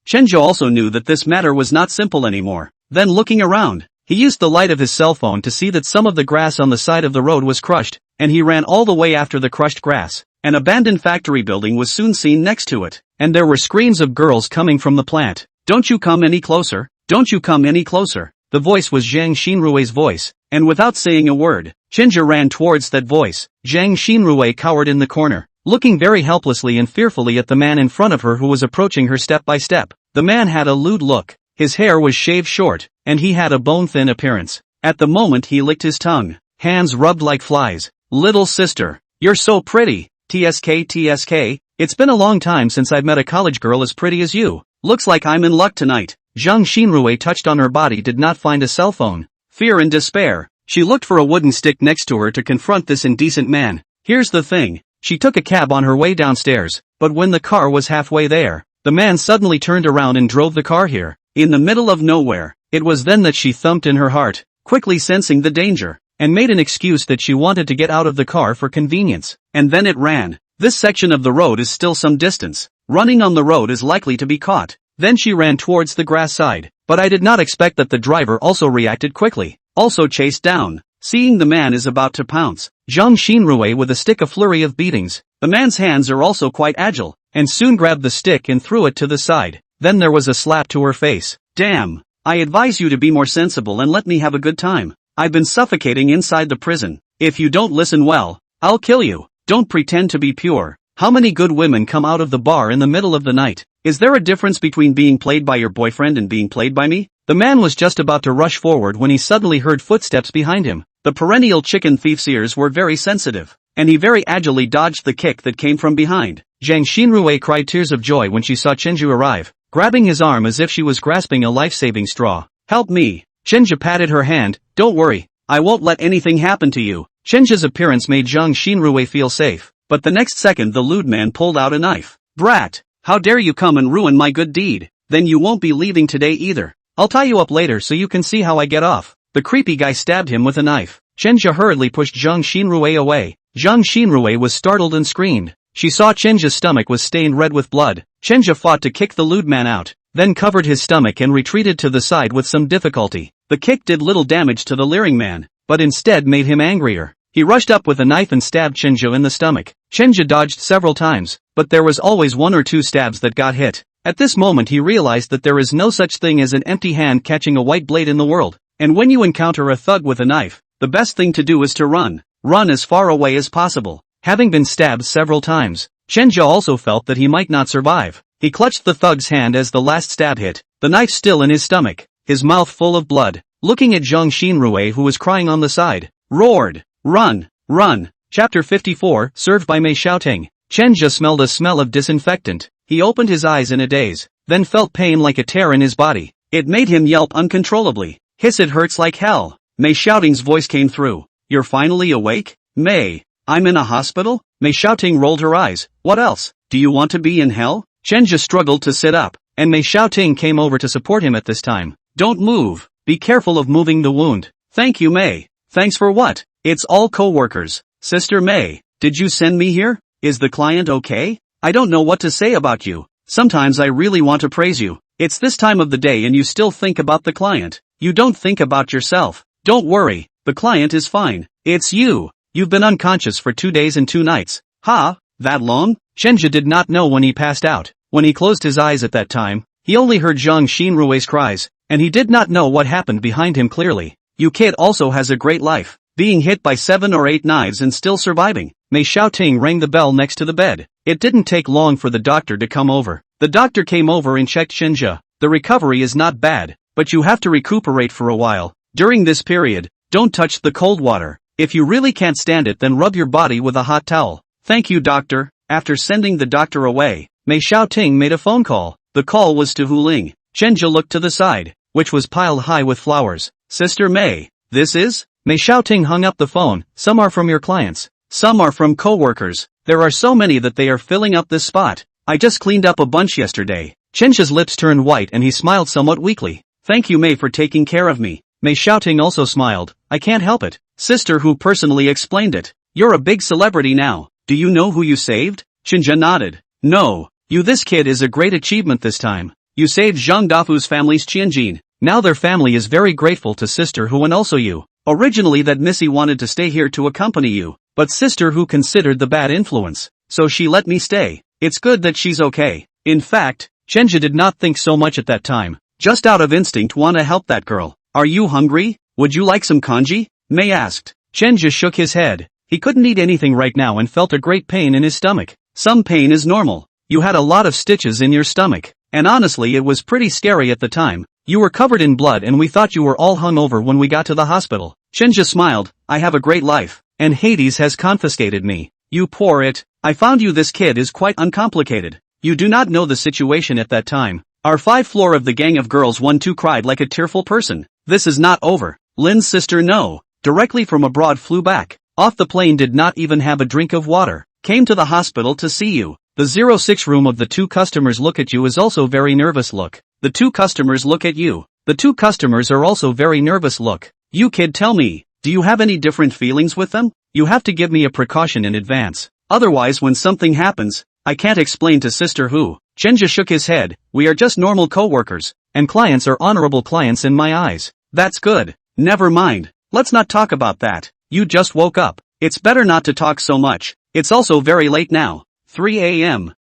Chenja also knew that this matter was not simple anymore. Then looking around, he used the light of his cell phone to see that some of the grass on the side of the road was crushed, and he ran all the way after the crushed grass. An abandoned factory building was soon seen next to it, and there were screams of girls coming from the plant. "Don't you come any closer, don't you come any closer." The voice was Zhang Xinrui's voice, and without saying a word, Chenja ran towards that voice. Zhang Xinrui cowered in the corner, looking very helplessly and fearfully at the man in front of her who was approaching her step by step. The man had a lewd look, his hair was shaved short, and he had a bone-thin appearance. At the moment he licked his tongue, hands rubbed like flies. "Little sister, you're so pretty. TSK, it's been a long time since I've met a college girl as pretty as you. Looks like I'm in luck tonight." Zhang Xinrui touched on her body, did not find a cell phone. Fear and despair. She looked for a wooden stick next to her to confront this indecent man. Here's the thing. She took a cab on her way downstairs, but when the car was halfway there, the man suddenly turned around and drove the car here, in the middle of nowhere. It was then that she thumped in her heart, quickly sensing the danger, and made an excuse that she wanted to get out of the car for convenience. And then it ran. This section of the road is still some distance. Running on the road is likely to be caught. Then she ran towards the grass side, but I did not expect that the driver also reacted quickly, also chased down. Seeing the man is about to pounce, Zhang Xinrui with a stick a flurry of beatings. The man's hands are also quite agile, and soon grabbed the stick and threw it to the side. Then there was a slap to her face. "Damn, I advise you to be more sensible and let me have a good time. I've been suffocating inside the prison. If you don't listen well, I'll kill you. Don't pretend to be pure. How many good women come out of the bar in the middle of the night? Is there a difference between being played by your boyfriend and being played by me?" The man was just about to rush forward when he suddenly heard footsteps behind him. The perennial chicken thief's ears were very sensitive, and he very agilely dodged the kick that came from behind. Zhang Xinrui cried tears of joy when she saw Chenju arrive, grabbing his arm as if she was grasping a life-saving straw. "Help me." Chenja patted her hand. "Don't worry, I won't let anything happen to you." Chenja's appearance made Zhang Xinrui feel safe, but the next second the lewd man pulled out a knife. "Brat, how dare you come and ruin my good deed? Then you won't be leaving today either. I'll tie you up later so you can see how I get off." The creepy guy stabbed him with a knife. Chenja hurriedly pushed Zhang Xinrui away. Zhang Xinrui was startled and screamed. She saw Chenja's stomach was stained red with blood. Chenja fought to kick the lewd man out, then covered his stomach and retreated to the side with some difficulty. The kick did little damage to the leering man, but instead made him angrier. He rushed up with a knife and stabbed Chenja in the stomach. Chenja dodged several times, but there was always one or two stabs that got hit. At this moment he realized that there is no such thing as an empty hand catching a white blade in the world, and when you encounter a thug with a knife, the best thing to do is to run. Run as far away as possible. Having been stabbed several times, Chenja also felt that he might not survive. He clutched the thug's hand as the last stab hit, the knife still in his stomach, his mouth full of blood, looking at Zhang Xinrui who was crying on the side. Roared, "Run! Run!" Chapter 54, served by Mei Xiaoting. Chenja smelled a smell of disinfectant. He opened his eyes in a daze, then felt pain like a tear in his body. It made him yelp uncontrollably. "Hiss, it hurts like hell." Mei Xiaoting's voice came through. "You're finally awake? Mei, I'm in a hospital?" Mei Xiaoting rolled her eyes. "What else? Do you want to be in hell?" Chenja struggled to sit up, and Mei Xiaoting came over to support him at this time. "Don't move. Be careful of moving the wound." "Thank you, Mei." "Thanks for what? It's all co-workers." "Sister Mei, did you send me here? Is the client okay? I don't know what to say about you. Sometimes I really want to praise you. It's this time of the day and you still think about the client. You don't think about yourself. Don't worry, the client is fine. It's you. You've been unconscious for 2 days and 2 nights. Ha, that long?" Chenja did not know when he passed out. When he closed his eyes at that time, he only heard Zhang Xinrui's cries, and he did not know what happened behind him clearly. "You kid also has a great life, being hit by 7 or 8 knives and still surviving." Mei Xiaoting rang the bell next to the bed. It didn't take long for the doctor to come over. The doctor came over and checked Chenja. "The recovery is not bad, but you have to recuperate for a while. During this period, don't touch the cold water. If you really can't stand it, then rub your body with a hot towel." "Thank you, doctor." After sending the doctor away, Mei Xiaoting made a phone call. The call was to Hu Ling. Chenja looked to the side, which was piled high with flowers. "Sister Mei, this is?" Mei Xiaoting hung up the phone. "Some are from your clients. Some are from co-workers. There are so many that they are filling up this spot. I just cleaned up a bunch yesterday." Chenja's lips turned white and he smiled somewhat weakly. "Thank you, Mei, for taking care of me." Mei Xiaoting also smiled. "I can't help it. Sister Hu personally explained it. You're a big celebrity now. Do you know who you saved?" Chenja nodded. "No. You, this kid is a great achievement this time. You saved Zhang Dafu's family's Qianjin. Now their family is very grateful to Sister Hu and also you. Originally that Missy wanted to stay here to accompany you, but Sister Hu considered the bad influence, so she let me stay. It's good that she's okay." In fact, Chenja did not think so much at that time. Just out of instinct want to help that girl. "Are you hungry? Would you like some kanji?" Mei asked. Chenja shook his head. He couldn't eat anything right now and felt a great pain in his stomach. "Some pain is normal. You had a lot of stitches in your stomach, and honestly it was pretty scary at the time. You were covered in blood and we thought you were all hungover when we got to the hospital." Chenja smiled. "I have a great life, and Hades has confiscated me." "You poor it. I found you, this kid is quite uncomplicated. You do not know the situation at that time. Our 5th floor of the gang of girls 1-2 cried like a tearful person. This is not over. Lin's sister No, directly from abroad, flew back. Off the plane, did not even have a drink of water. Came to the hospital to see you. The 06 room of the 2 customers look at you is also very nervous look. The 2 customers look at you. The 2 customers are also very nervous look. You kid, tell me, do you have any different feelings with them? You have to give me a precaution in advance. Otherwise when something happens, I can't explain to Sister Hu." Chenja shook his head. "We are just normal co-workers, and clients are honorable clients in my eyes." "That's good. Never mind. Let's not talk about that. You just woke up. It's better not to talk so much. It's also very late now. 3 a.m.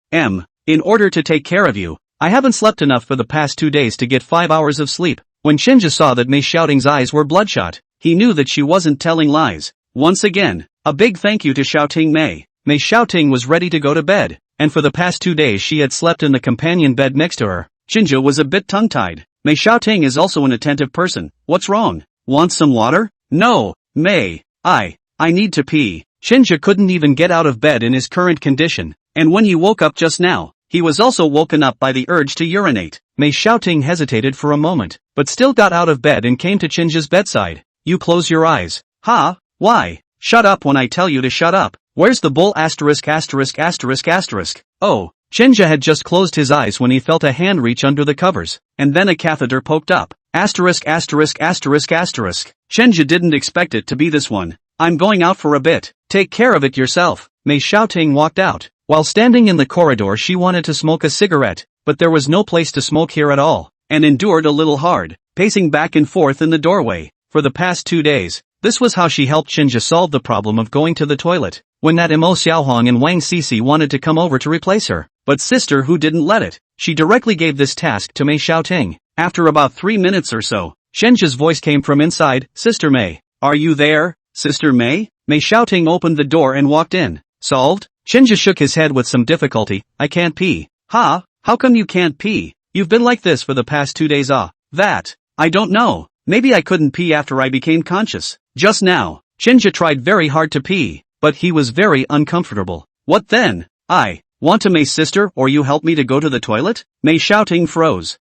In order to take care of you, I haven't slept enough for the past 2 days to get 5 hours of sleep." When Chenja saw that Mei Xiaoting's eyes were bloodshot, he knew that she wasn't telling lies. Once again, a big thank you to Xiaoting Mei. Mei Xiaoting was ready to go to bed, and for the past 2 days she had slept in the companion bed next to her. Chenja was a bit tongue-tied. Mei Xiaoting is also an attentive person. "What's wrong? Want some water?" "No, Mei. I need to pee." Chenja couldn't even get out of bed in his current condition, and when he woke up just now, he was also woken up by the urge to urinate. Mei Xiaoting hesitated for a moment, but still got out of bed and came to Chenja's bedside. "You close your eyes." "Ha? Why? Shut up when I tell you to shut up. Where's the bowl? Asterisk asterisk asterisk asterisk." Oh, Chenja had just closed his eyes when he felt a hand reach under the covers, and then a catheter poked up. Asterisk asterisk asterisk asterisk. Chenja didn't expect it to be this one. "I'm going out for a bit. Take care of it yourself." Mei Xiaoting walked out. While standing in the corridor she wanted to smoke a cigarette, but there was no place to smoke here at all, and endured a little hard, pacing back and forth in the doorway. For the past 2 days, This was how she helped Chinja solve the problem of going to the toilet, when that Imo Xiaohong and Wang Sisi wanted to come over to replace her, but sister who didn't let it. She directly gave this task to Mei Xiaoting. After about 3 minutes or so, Chenja's voice came from inside. Sister Mei, are you there, Sister Mei? Mei Xiaoting opened the door and walked in. Solved? Chenja shook his head with some difficulty. I can't pee. Ha? How come you can't pee? You've been like this for the past 2 days. That. I don't know. Maybe I couldn't pee after I became conscious. Just now. Chenja tried very hard to pee, but he was very uncomfortable. What then? I want to Mei's sister, or you help me to go to the toilet? Mei Xiaoting froze.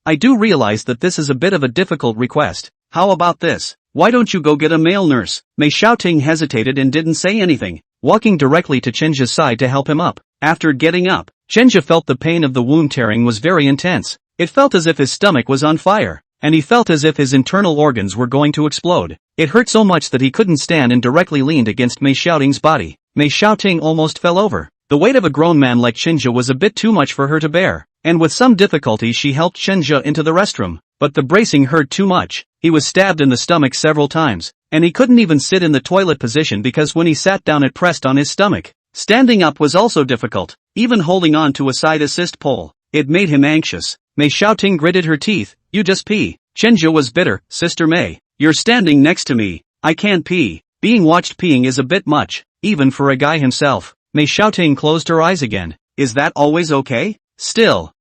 I do realize that this is a bit of a difficult request. How about this? Why don't you go get a male nurse? Mei Xiaoting hesitated and didn't say anything, walking directly to Chenja's side to help him up. After getting up, Chenja felt the pain of the wound tearing was very intense. It felt as if his stomach was on fire, and he felt as if his internal organs were going to explode. It hurt so much that he couldn't stand and directly leaned against Mei Xiaoting's body. Mei Xiaoting almost fell over. The weight of a grown man like Chenja was a bit too much for her to bear, and with some difficulty she helped Chenja into the restroom. But the bracing hurt too much. He was stabbed in the stomach several times, and he couldn't even sit in the toilet position because when he sat down it pressed on his stomach. Standing up was also difficult, even holding on to a side assist pole. It made him anxious. Mei Xiaoting gritted her teeth. You just pee. Chenja was bitter. Sister Mei, you're standing next to me. I can't pee. Being watched peeing is a bit much, even for a guy himself. Mei Xiaoting closed her eyes again. Is that always okay? Still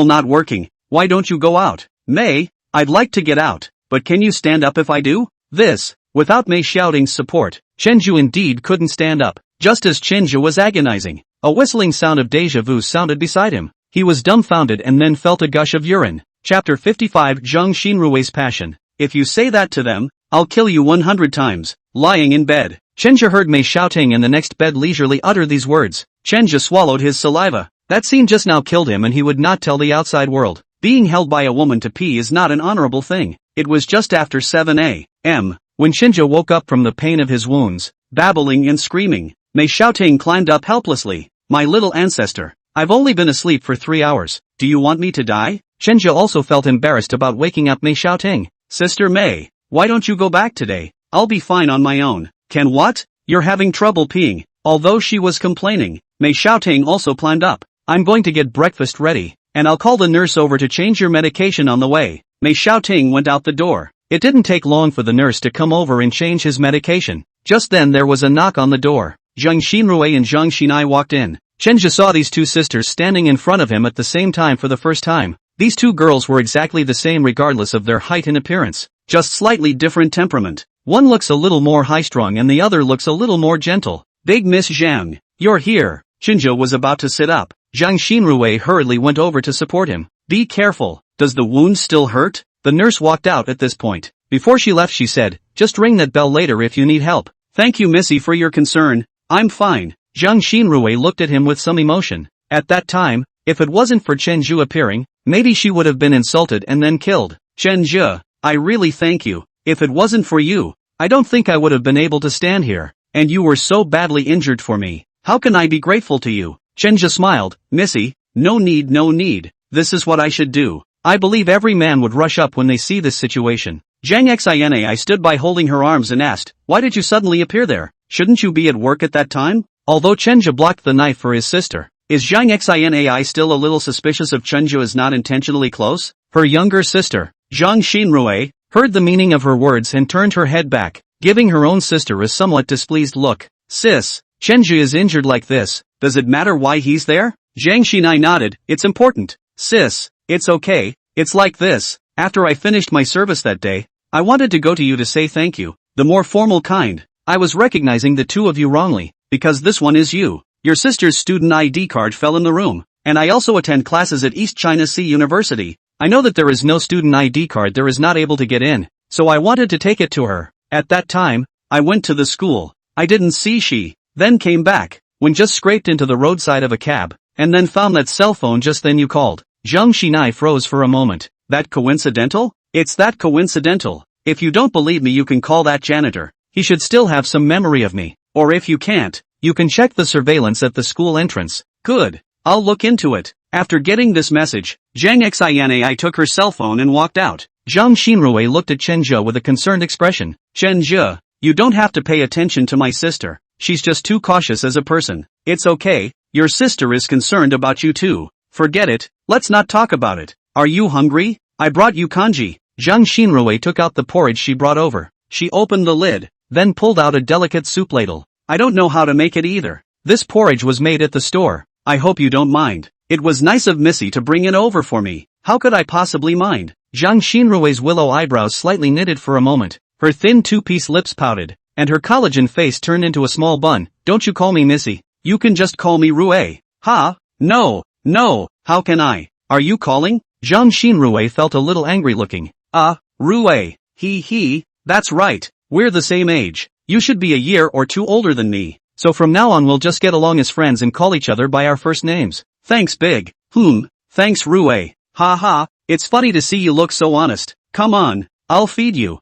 not working. Why don't you go out? Mei, I'd like to get out, but can you stand up if I do? Without Mei Xiaoting's support, Chenju indeed couldn't stand up. Just as Chenja was agonizing, a whistling sound of déjà vu sounded beside him. He was dumbfounded and then felt a gush of urine. Chapter 55 Zhang Xinrui's Passion. If you say that to them, I'll kill you 100 times. Lying in bed, Chenja heard Mei Xiaoting in the next bed leisurely utter these words. Chenja swallowed his saliva. That scene just now killed him and he would not tell the outside world. Being held by a woman to pee is not an honorable thing. It was just after 7 a.m. when Chenja woke up from the pain of his wounds, babbling and screaming. Mei Xiaoting climbed up helplessly. My little ancestor, I've only been asleep for 3 hours. Do you want me to die? Chenja also felt embarrassed about waking up Mei Xiaoting. Sister Mei, why don't you go back today? I'll be fine on my own. Can what? You're having trouble peeing. Although she was complaining, Mei Xiaoting also climbed up. I'm going to get breakfast ready, and I'll call the nurse over to change your medication on the way. Mei Xiaoting went out the door. It didn't take long for the nurse to come over and change his medication. Just then there was a knock on the door. Zhang Xinrui and Zhang Xinai walked in. Chenja saw these two sisters standing in front of him at the same time for the first time. These two girls were exactly the same regardless of their height and appearance, just slightly different temperament. One looks a little more high-strung and the other looks a little more gentle. Big Miss Zhang, you're here. Chenja was about to sit up. Zhang Xinrui hurriedly went over to support him. Be careful. Does the wound still hurt? The nurse walked out at this point. Before she left she said, just ring that bell later if you need help. Thank you Missy for your concern. I'm fine. Zhang Xinrui looked at him with some emotion. At that time, if it wasn't for Chen Zhu appearing, maybe she would have been insulted and then killed. Chen Zhu, I really thank you. If it wasn't for you, I don't think I would have been able to stand here. And you were so badly injured for me. How can I be grateful to you? Chen Zhu smiled. Missy, no need. This is what I should do. I believe every man would rush up when they see this situation. Zhang Xinai stood by holding her arms and asked, why did you suddenly appear there? Shouldn't you be at work at that time? Although Chenja blocked the knife for his sister, is Zhang Xinai still a little suspicious of Chenja as not intentionally close? Her younger sister, Zhang Xinrui, heard the meaning of her words and turned her head back, giving her own sister a somewhat displeased look. Sis, Chenja is injured like this, does it matter why he's there? Zhang Xinai nodded, it's important. Sis, it's okay, it's like this. After I finished my service that day, I wanted to go to you to say thank you, the more formal kind. I was recognizing the two of you wrongly, because this one is you. Your sister's student ID card fell in the room, and I also attend classes at East China Sea University. I know that there is no student ID card there is not able to get in, so I wanted to take it to her. At that time, I went to the school. I didn't see she, then came back, when just scraped into the roadside of a cab, and then found that cell phone just then you called. Zhang Xinai froze for a moment. That coincidental? It's that coincidental. If you don't believe me you can call that janitor. He should still have some memory of me. Or if you can't, you can check the surveillance at the school entrance. Good. I'll look into it. After getting this message, Zhang Xinai took her cell phone and walked out. Zhang Xinrui looked at Chen Zhe with a concerned expression. Chen Zhe, you don't have to pay attention to my sister. She's just too cautious as a person. It's okay, your sister is concerned about you too. Forget it, let's not talk about it. Are you hungry? I brought you kanji. Zhang Xinrui took out the porridge she brought over. She opened the lid, then pulled out a delicate soup ladle. I don't know how to make it either. This porridge was made at the store. I hope you don't mind. It was nice of Missy to bring it over for me. How could I possibly mind? Zhang Xinrui's willow eyebrows slightly knitted for a moment. Her thin two-piece lips pouted, and her collagen face turned into a small bun. Don't you call me Missy. You can just call me Rue. Ha? No, how can I? Are you calling? Zhang Xinrui felt a little angry looking. Rue. He, that's right. We're the same age. You should be a year or two older than me. So from now on we'll just get along as friends and call each other by our first names. Thanks big. Thanks Rue. Ha, it's funny to see you look so honest. Come on, I'll feed you.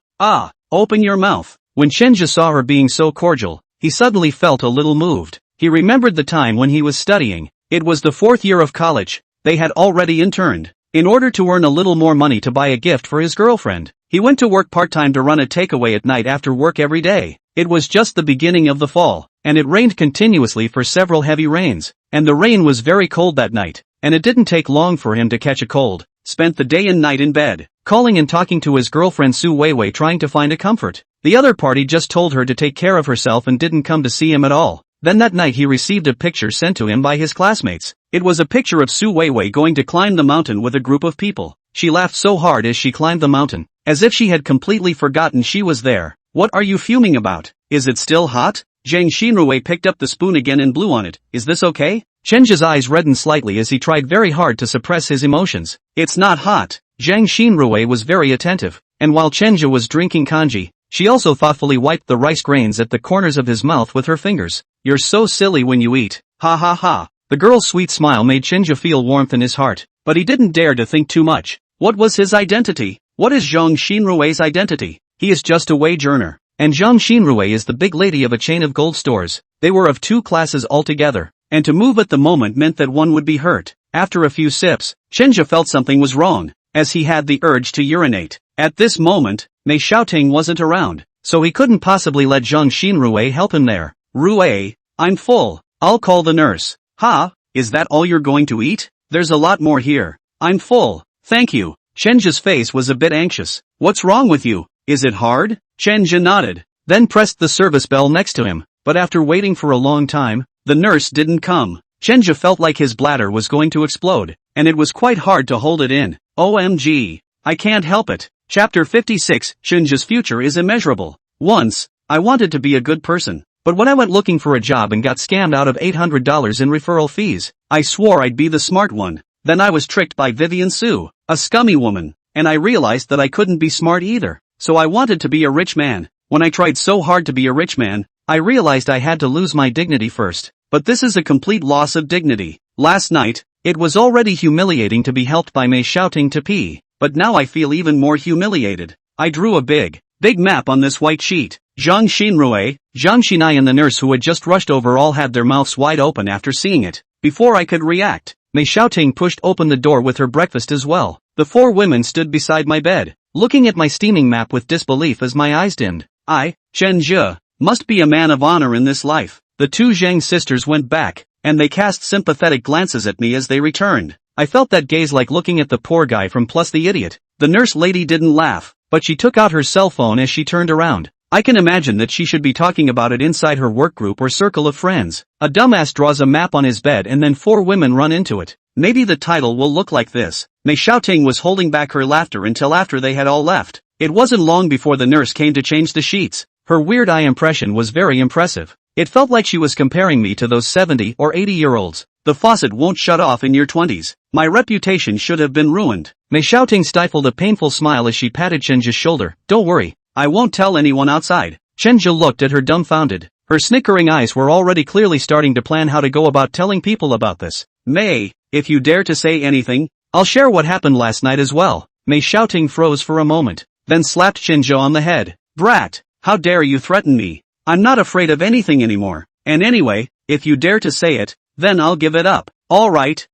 Open your mouth. When Chenja saw her being so cordial, he suddenly felt a little moved. He remembered the time when he was studying. It was the 4th year of college. They had already interned. In order to earn a little more money to buy a gift for his girlfriend, he went to work part-time to run a takeaway at night after work every day. It was just the beginning of the fall, and it rained continuously for several heavy rains, and the rain was very cold that night, and it didn't take long for him to catch a cold. Spent the day and night in bed, calling and talking to his girlfriend Su Weiwei trying to find a comfort. The other party just told her to take care of herself and didn't come to see him at all. Then that night he received a picture sent to him by his classmates. It was a picture of Su Weiwei going to climb the mountain with a group of people. She laughed so hard as she climbed the mountain, as if she had completely forgotten she was there. What are you fuming about? Is it still hot? Zhang Xinrui picked up the spoon again and blew on it. Is this okay? Chenja's eyes reddened slightly as he tried very hard to suppress his emotions. It's not hot. Zhang Xinrui was very attentive, and while Chenja was drinking kanji, she also thoughtfully wiped the rice grains at the corners of his mouth with her fingers. You're so silly when you eat. Ha. The girl's sweet smile made Chenja feel warmth in his heart, but he didn't dare to think too much. What was his identity? What is Zhang Xinrui's identity? He is just a wage earner. And Zhang Xinrui is the big lady of a chain of gold stores. They were of 2 classes altogether, and to move at the moment meant that one would be hurt. After a few sips, Chenja felt something was wrong, as he had the urge to urinate. At this moment, Mei Xiaoting wasn't around, so he couldn't possibly let Zhang Xinrui help him there. Rue, I'm full. I'll call the nurse. Ha, is that all you're going to eat? There's a lot more here. I'm full, thank you. Chenja's face was a bit anxious. What's wrong with you? Is it hard? Chenja nodded, then pressed the service bell next to him, but after waiting for a long time, the nurse didn't come. Chenja felt like his bladder was going to explode, and it was quite hard to hold it in. OMG. I can't help it. Chapter 56, Chenja's future is immeasurable. Once, I wanted to be a good person, but when I went looking for a job and got scammed out of $800 in referral fees, I swore I'd be the smart one. Then I was tricked by Vivian Su, a scummy woman, and I realized that I couldn't be smart either. So I wanted to be a rich man. When I tried so hard to be a rich man, I realized I had to lose my dignity first. But this is a complete loss of dignity. Last night, it was already humiliating to be helped by Mei Xiaoting to pee, but now I feel even more humiliated. I drew a big map on this white sheet. Zhang Xinrui, Zhang Xinai and the nurse who had just rushed over all had their mouths wide open after seeing it. Before I could react, Mei Xiaoting pushed open the door with her breakfast as well. The 4 women stood beside my bed, looking at my steaming map with disbelief as my eyes dimmed. I, Chen Zhe, must be a man of honor in this life. The 2 Zhang sisters went back, and they cast sympathetic glances at me as they returned. I felt that gaze like looking at the poor guy from Plus the Idiot. The nurse lady didn't laugh, but she took out her cell phone as she turned around. I can imagine that she should be talking about it inside her work group or circle of friends. A dumbass draws a map on his bed and then 4 women run into it. Maybe the title will look like this. Mei Xiaoting was holding back her laughter until after they had all left. It wasn't long before the nurse came to change the sheets. Her weird eye impression was very impressive. It felt like she was comparing me to those 70 or 80-year-olds. The faucet won't shut off in your 20s. My reputation should have been ruined. Mei Xiaoting stifled a painful smile as she patted Chenja's shoulder. Don't worry, I won't tell anyone outside. Chenja looked at her dumbfounded. Her snickering eyes were already clearly starting to plan how to go about telling people about this. Mei, if you dare to say anything, I'll share what happened last night as well. Mei Xiaoting froze for a moment, then slapped Chenja on the head. Brat, how dare you threaten me? I'm not afraid of anything anymore. And anyway, if you dare to say it, then I'll give it up. Alright.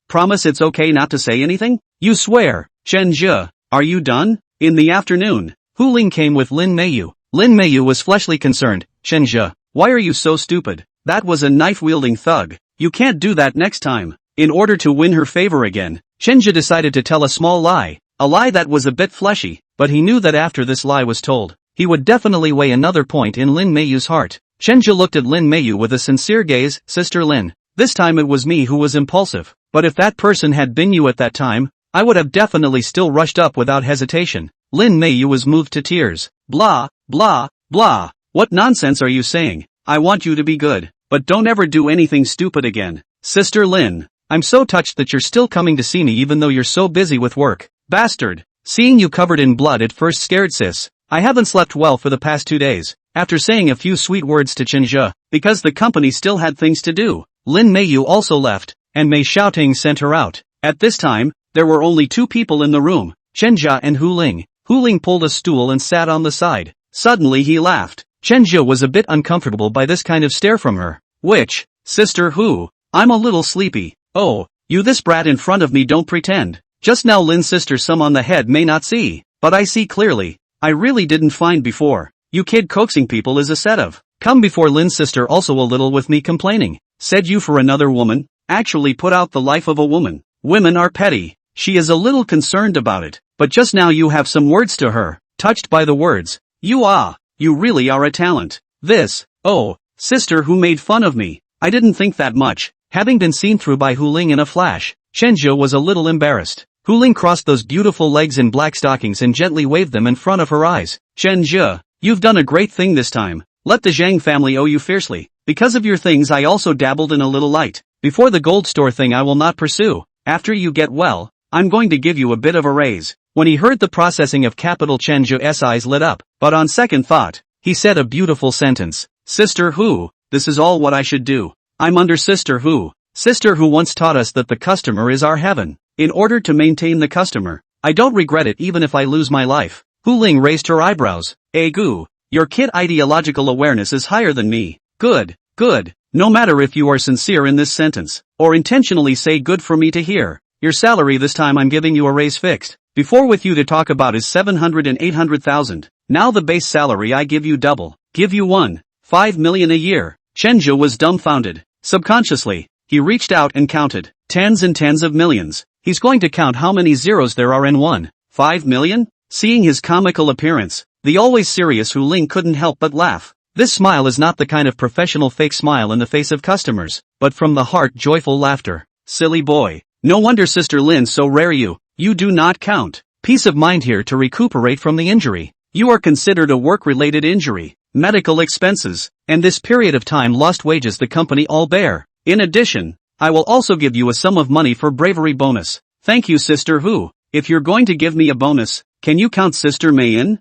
Promise it's okay not to say anything? You swear? Chenja, Are you done? In the afternoon, Hu Ling came with Lin Meiyu. Lin Meiyu was fleshly concerned. Shenjia, why are you so stupid? That was a knife-wielding thug. You can't do that next time. In order to win her favor again, Shenjia decided to tell a small lie. A lie that was a bit fleshy, but he knew that after this lie was told, he would definitely weigh another point in Lin Meiyu's heart. Shenjia looked at Lin Meiyu with a sincere gaze. Sister Lin, this time it was me who was impulsive, but if that person had been you at that time, I would have definitely still rushed up without hesitation. Lin Meiyu was moved to tears. Blah, blah, blah. What nonsense are you saying? I want you to be good, but don't ever do anything stupid again. Sister Lin, I'm so touched that you're still coming to see me even though you're so busy with work. Bastard. Seeing you covered in blood at first scared sis. I haven't slept well for the past 2 days. After saying a few sweet words to Shenjia, because the company still had things to do, Lin Meiyu also left, and Mei Xiaoting sent her out. At this time, there were only 2 people in the room, Shenjia and Hu Ling. Hu Ling pulled a stool and sat on the side. Suddenly he laughed. Shenjia was a bit uncomfortable by this kind of stare from her. Which, Sister Hu, I'm a little sleepy. Oh, you this brat in front of me don't pretend. Just now Lin's sister some on the head may not see, but I see clearly. I really didn't find before. You kid coaxing people is a set of. Come before Lin's sister also a little with me complaining. Said you for another woman, actually put out the life of a woman. Women are petty. She is a little concerned about it, but just now you have some words to her, touched by the words. You really are a talent. This, oh, sister who made fun of me. I didn't think that much. Having been seen through by Hu Ling in a flash, Shenjia was a little embarrassed. Hu Ling crossed those beautiful legs in black stockings and gently waved them in front of her eyes. Shenjia, you've done a great thing this time. Let the Zhang family owe you fiercely. Because of your things I also dabbled in a little light. Before the gold store thing I will not pursue. After you get well, I'm going to give you a bit of a raise. When he heard the processing of capital, Shenjia's eyes lit up, but on second thought, he said a beautiful sentence. Sister Hu, this is all what I should do. I'm under Sister Hu. Sister Hu once taught us that the customer is our heaven. In order to maintain the customer, I don't regret it even if I lose my life. Hu Ling raised her eyebrows. Gu, your kid ideological awareness is higher than me. Good, good. No matter if you are sincere in this sentence, or intentionally say good for me to hear. Your salary this time I'm giving you a raise fixed. Before with you to talk about is 700 and 800,000. Now the base salary I give you double. Give you 1.5 million a year. Shenjia was dumbfounded. Subconsciously, he reached out and counted. Tens and tens of millions. He's going to count how many zeros there are in 1.5 million? Seeing his comical appearance, the always serious Hu Ling couldn't help but laugh. This smile is not the kind of professional fake smile in the face of customers, but from the heart joyful laughter. Silly boy. No wonder Sister Lin's so rare you do not count. Peace of mind here to recuperate from the injury. You are considered a work-related injury, medical expenses, and this period of time lost wages the company all bear. In addition, I will also give you a sum of money for bravery bonus. Thank you Sister Hu. If you're going to give me a bonus, can you count Sister Mei in?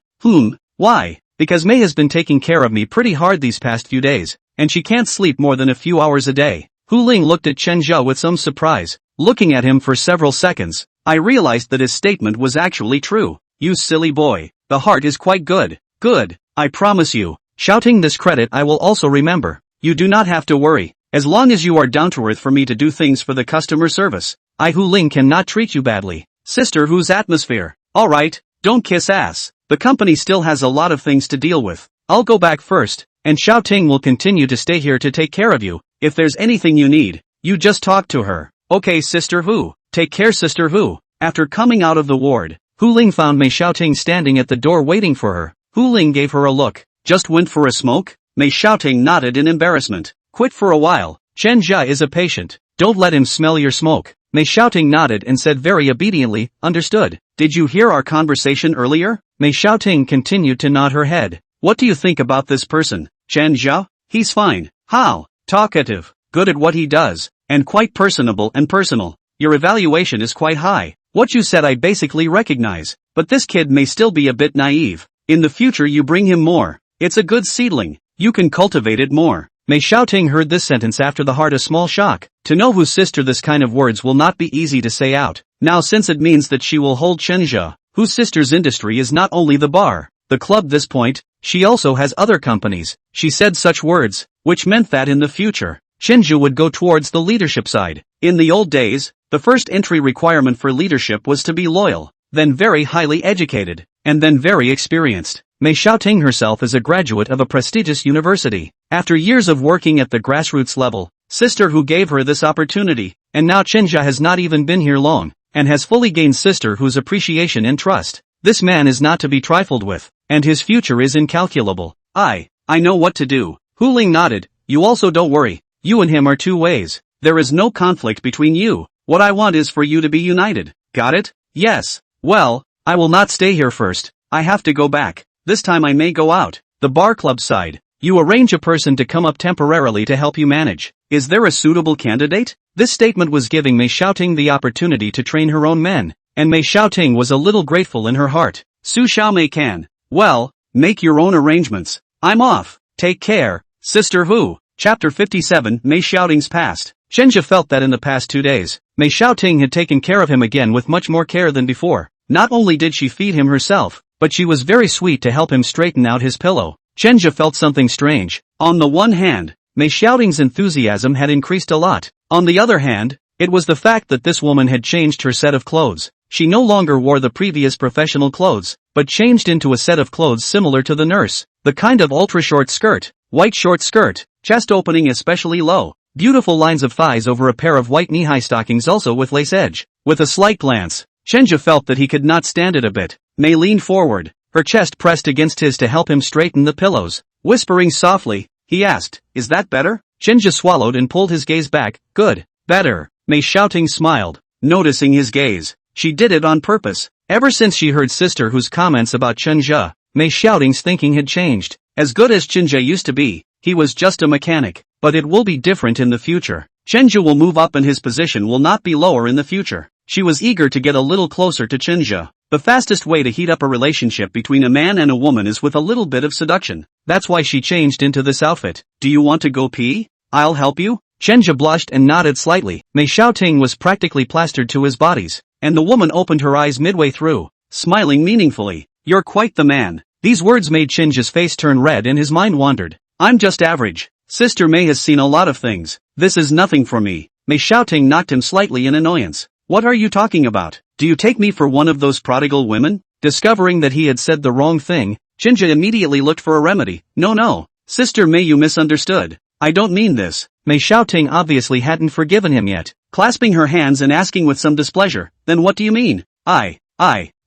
Why? Because Mei has been taking care of me pretty hard these past few days, and she can't sleep more than a few hours a day. Hu Ling looked at Shenjia with some surprise. Looking at him for several seconds, I realized that his statement was actually true. You silly boy, the heart is quite good. Good, I promise you. Shouting this credit I will also remember. You do not have to worry. As long as you are down to earth for me to do things for the customer service, I Hu Ling cannot treat you badly. Sister Hu's atmosphere. Alright, don't kiss ass. The company still has a lot of things to deal with. I'll go back first, and Xiao Ting will continue to stay here to take care of you. If there's anything you need, you just talk to her. Okay Sister Hu. Take care Sister Hu. After coming out of the ward, Hu Ling found Mei Xiaoting standing at the door waiting for her. Hu Ling gave her a look. Just went for a smoke? Mei Xiaoting nodded in embarrassment. Quit for a while. Shenjia is a patient. Don't let him smell your smoke. Mei Xiaoting nodded and said very obediently, understood. Did you hear our conversation earlier? Mei Xiaoting continued to nod her head. What do you think about this person? Shenjia? He's fine. How? Talkative. Good at what he does. And quite personable and personal. Your evaluation is quite high. What you said I basically recognize. But this kid may still be a bit naive. In the future you bring him more. It's a good seedling. You can cultivate it more. Mei Xiaoting heard this sentence after the heart a small shock. To know whose sister this kind of words will not be easy to say out. Now since it means that she will hold Shenjia, whose sister's industry is not only the bar, the club this point, she also has other companies. She said such words, which meant that in the future, Shenjia would go towards the leadership side. In the old days, the first entry requirement for leadership was to be loyal. then very highly educated, and then very experienced. Mei Xiaoting herself is a graduate of a prestigious university. After years of working at the grassroots level, sister who gave her this opportunity, and now Chenja has not even been here long, and has fully gained sister whose appreciation and trust. This man is not to be trifled with, and his future is incalculable. I know what to do. Hu Ling nodded. You also don't worry. You and him are two ways. There is no conflict between you. What I want is for you to be united. Got it? Yes. Well, I will not stay here first. I have to go back. This time I may go out. The bar club side. You arrange a person to come up temporarily to help you manage. Is there a suitable candidate? This statement was giving Mei Xiaoting the opportunity to train her own men, and Mei Xiaoting was a little grateful in her heart. Su Xiaomei can. Well, make your own arrangements. I'm off. Take care, Sister Hu. Chapter 57 Mei Xiaoting's Past. Chenja felt that in the past 2 days, Mei Xiaoting had taken care of him again with much more care than before. Not only did she feed him herself, but she was very sweet to help him straighten out his pillow. Chenja felt something strange. On the one hand, Mei Xiaoting's enthusiasm had increased a lot. On the other hand, it was the fact that this woman had changed her set of clothes. She no longer wore the previous professional clothes, but changed into a set of clothes similar to the nurse. The kind of ultra-short skirt, white short skirt, chest opening especially low, beautiful lines of thighs over a pair of white knee-high stockings also with lace edge. With a slight glance, Chenja felt that he could not stand it a bit. Mei leaned forward, her chest pressed against his to help him straighten the pillows. Whispering softly, he asked, "Is that better?" Chenja swallowed and pulled his gaze back. "Good. Better." Mei Xiaoting smiled, noticing his gaze. She did it on purpose. Ever since she heard Sister Hu's comments about Chenja, Mei Xiaoting's thinking had changed. As good as Chenja used to be, he was just a mechanic. But it will be different in the future. Chenja will move up and his position will not be lower in the future. She was eager to get a little closer to Chenja. The fastest way to heat up a relationship between a man and a woman is with a little bit of seduction. That's why she changed into this outfit. Do you want to go pee? I'll help you? Chenja blushed and nodded slightly. Mei Xiaoting was practically plastered to his bodies, and the woman opened her eyes midway through, smiling meaningfully. You're quite the man. These words made Chenja's face turn red and his mind wandered. I'm just average. Sister Mei has seen a lot of things. This is nothing for me. Mei Xiaoting knocked him slightly in annoyance. What are you talking about? Do you take me for one of those prodigal women? Discovering that he had said the wrong thing, Chenja immediately looked for a remedy. No. Sister Mei, you misunderstood. I don't mean this. Mei Xiaoting obviously hadn't forgiven him yet, clasping her hands and asking with some displeasure, then what do you mean? I.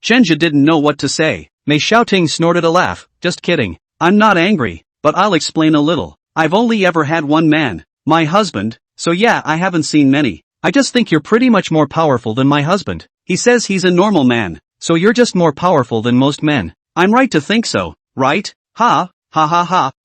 Chenja didn't know what to say. Mei Xiaoting snorted a laugh. Just kidding. I'm not angry, but I'll explain a little. I've only ever had one man, my husband, so yeah, I haven't seen many. I just think you're pretty much more powerful than my husband. He says he's a normal man, so you're just more powerful than most men. I'm right to think so, right? Ha.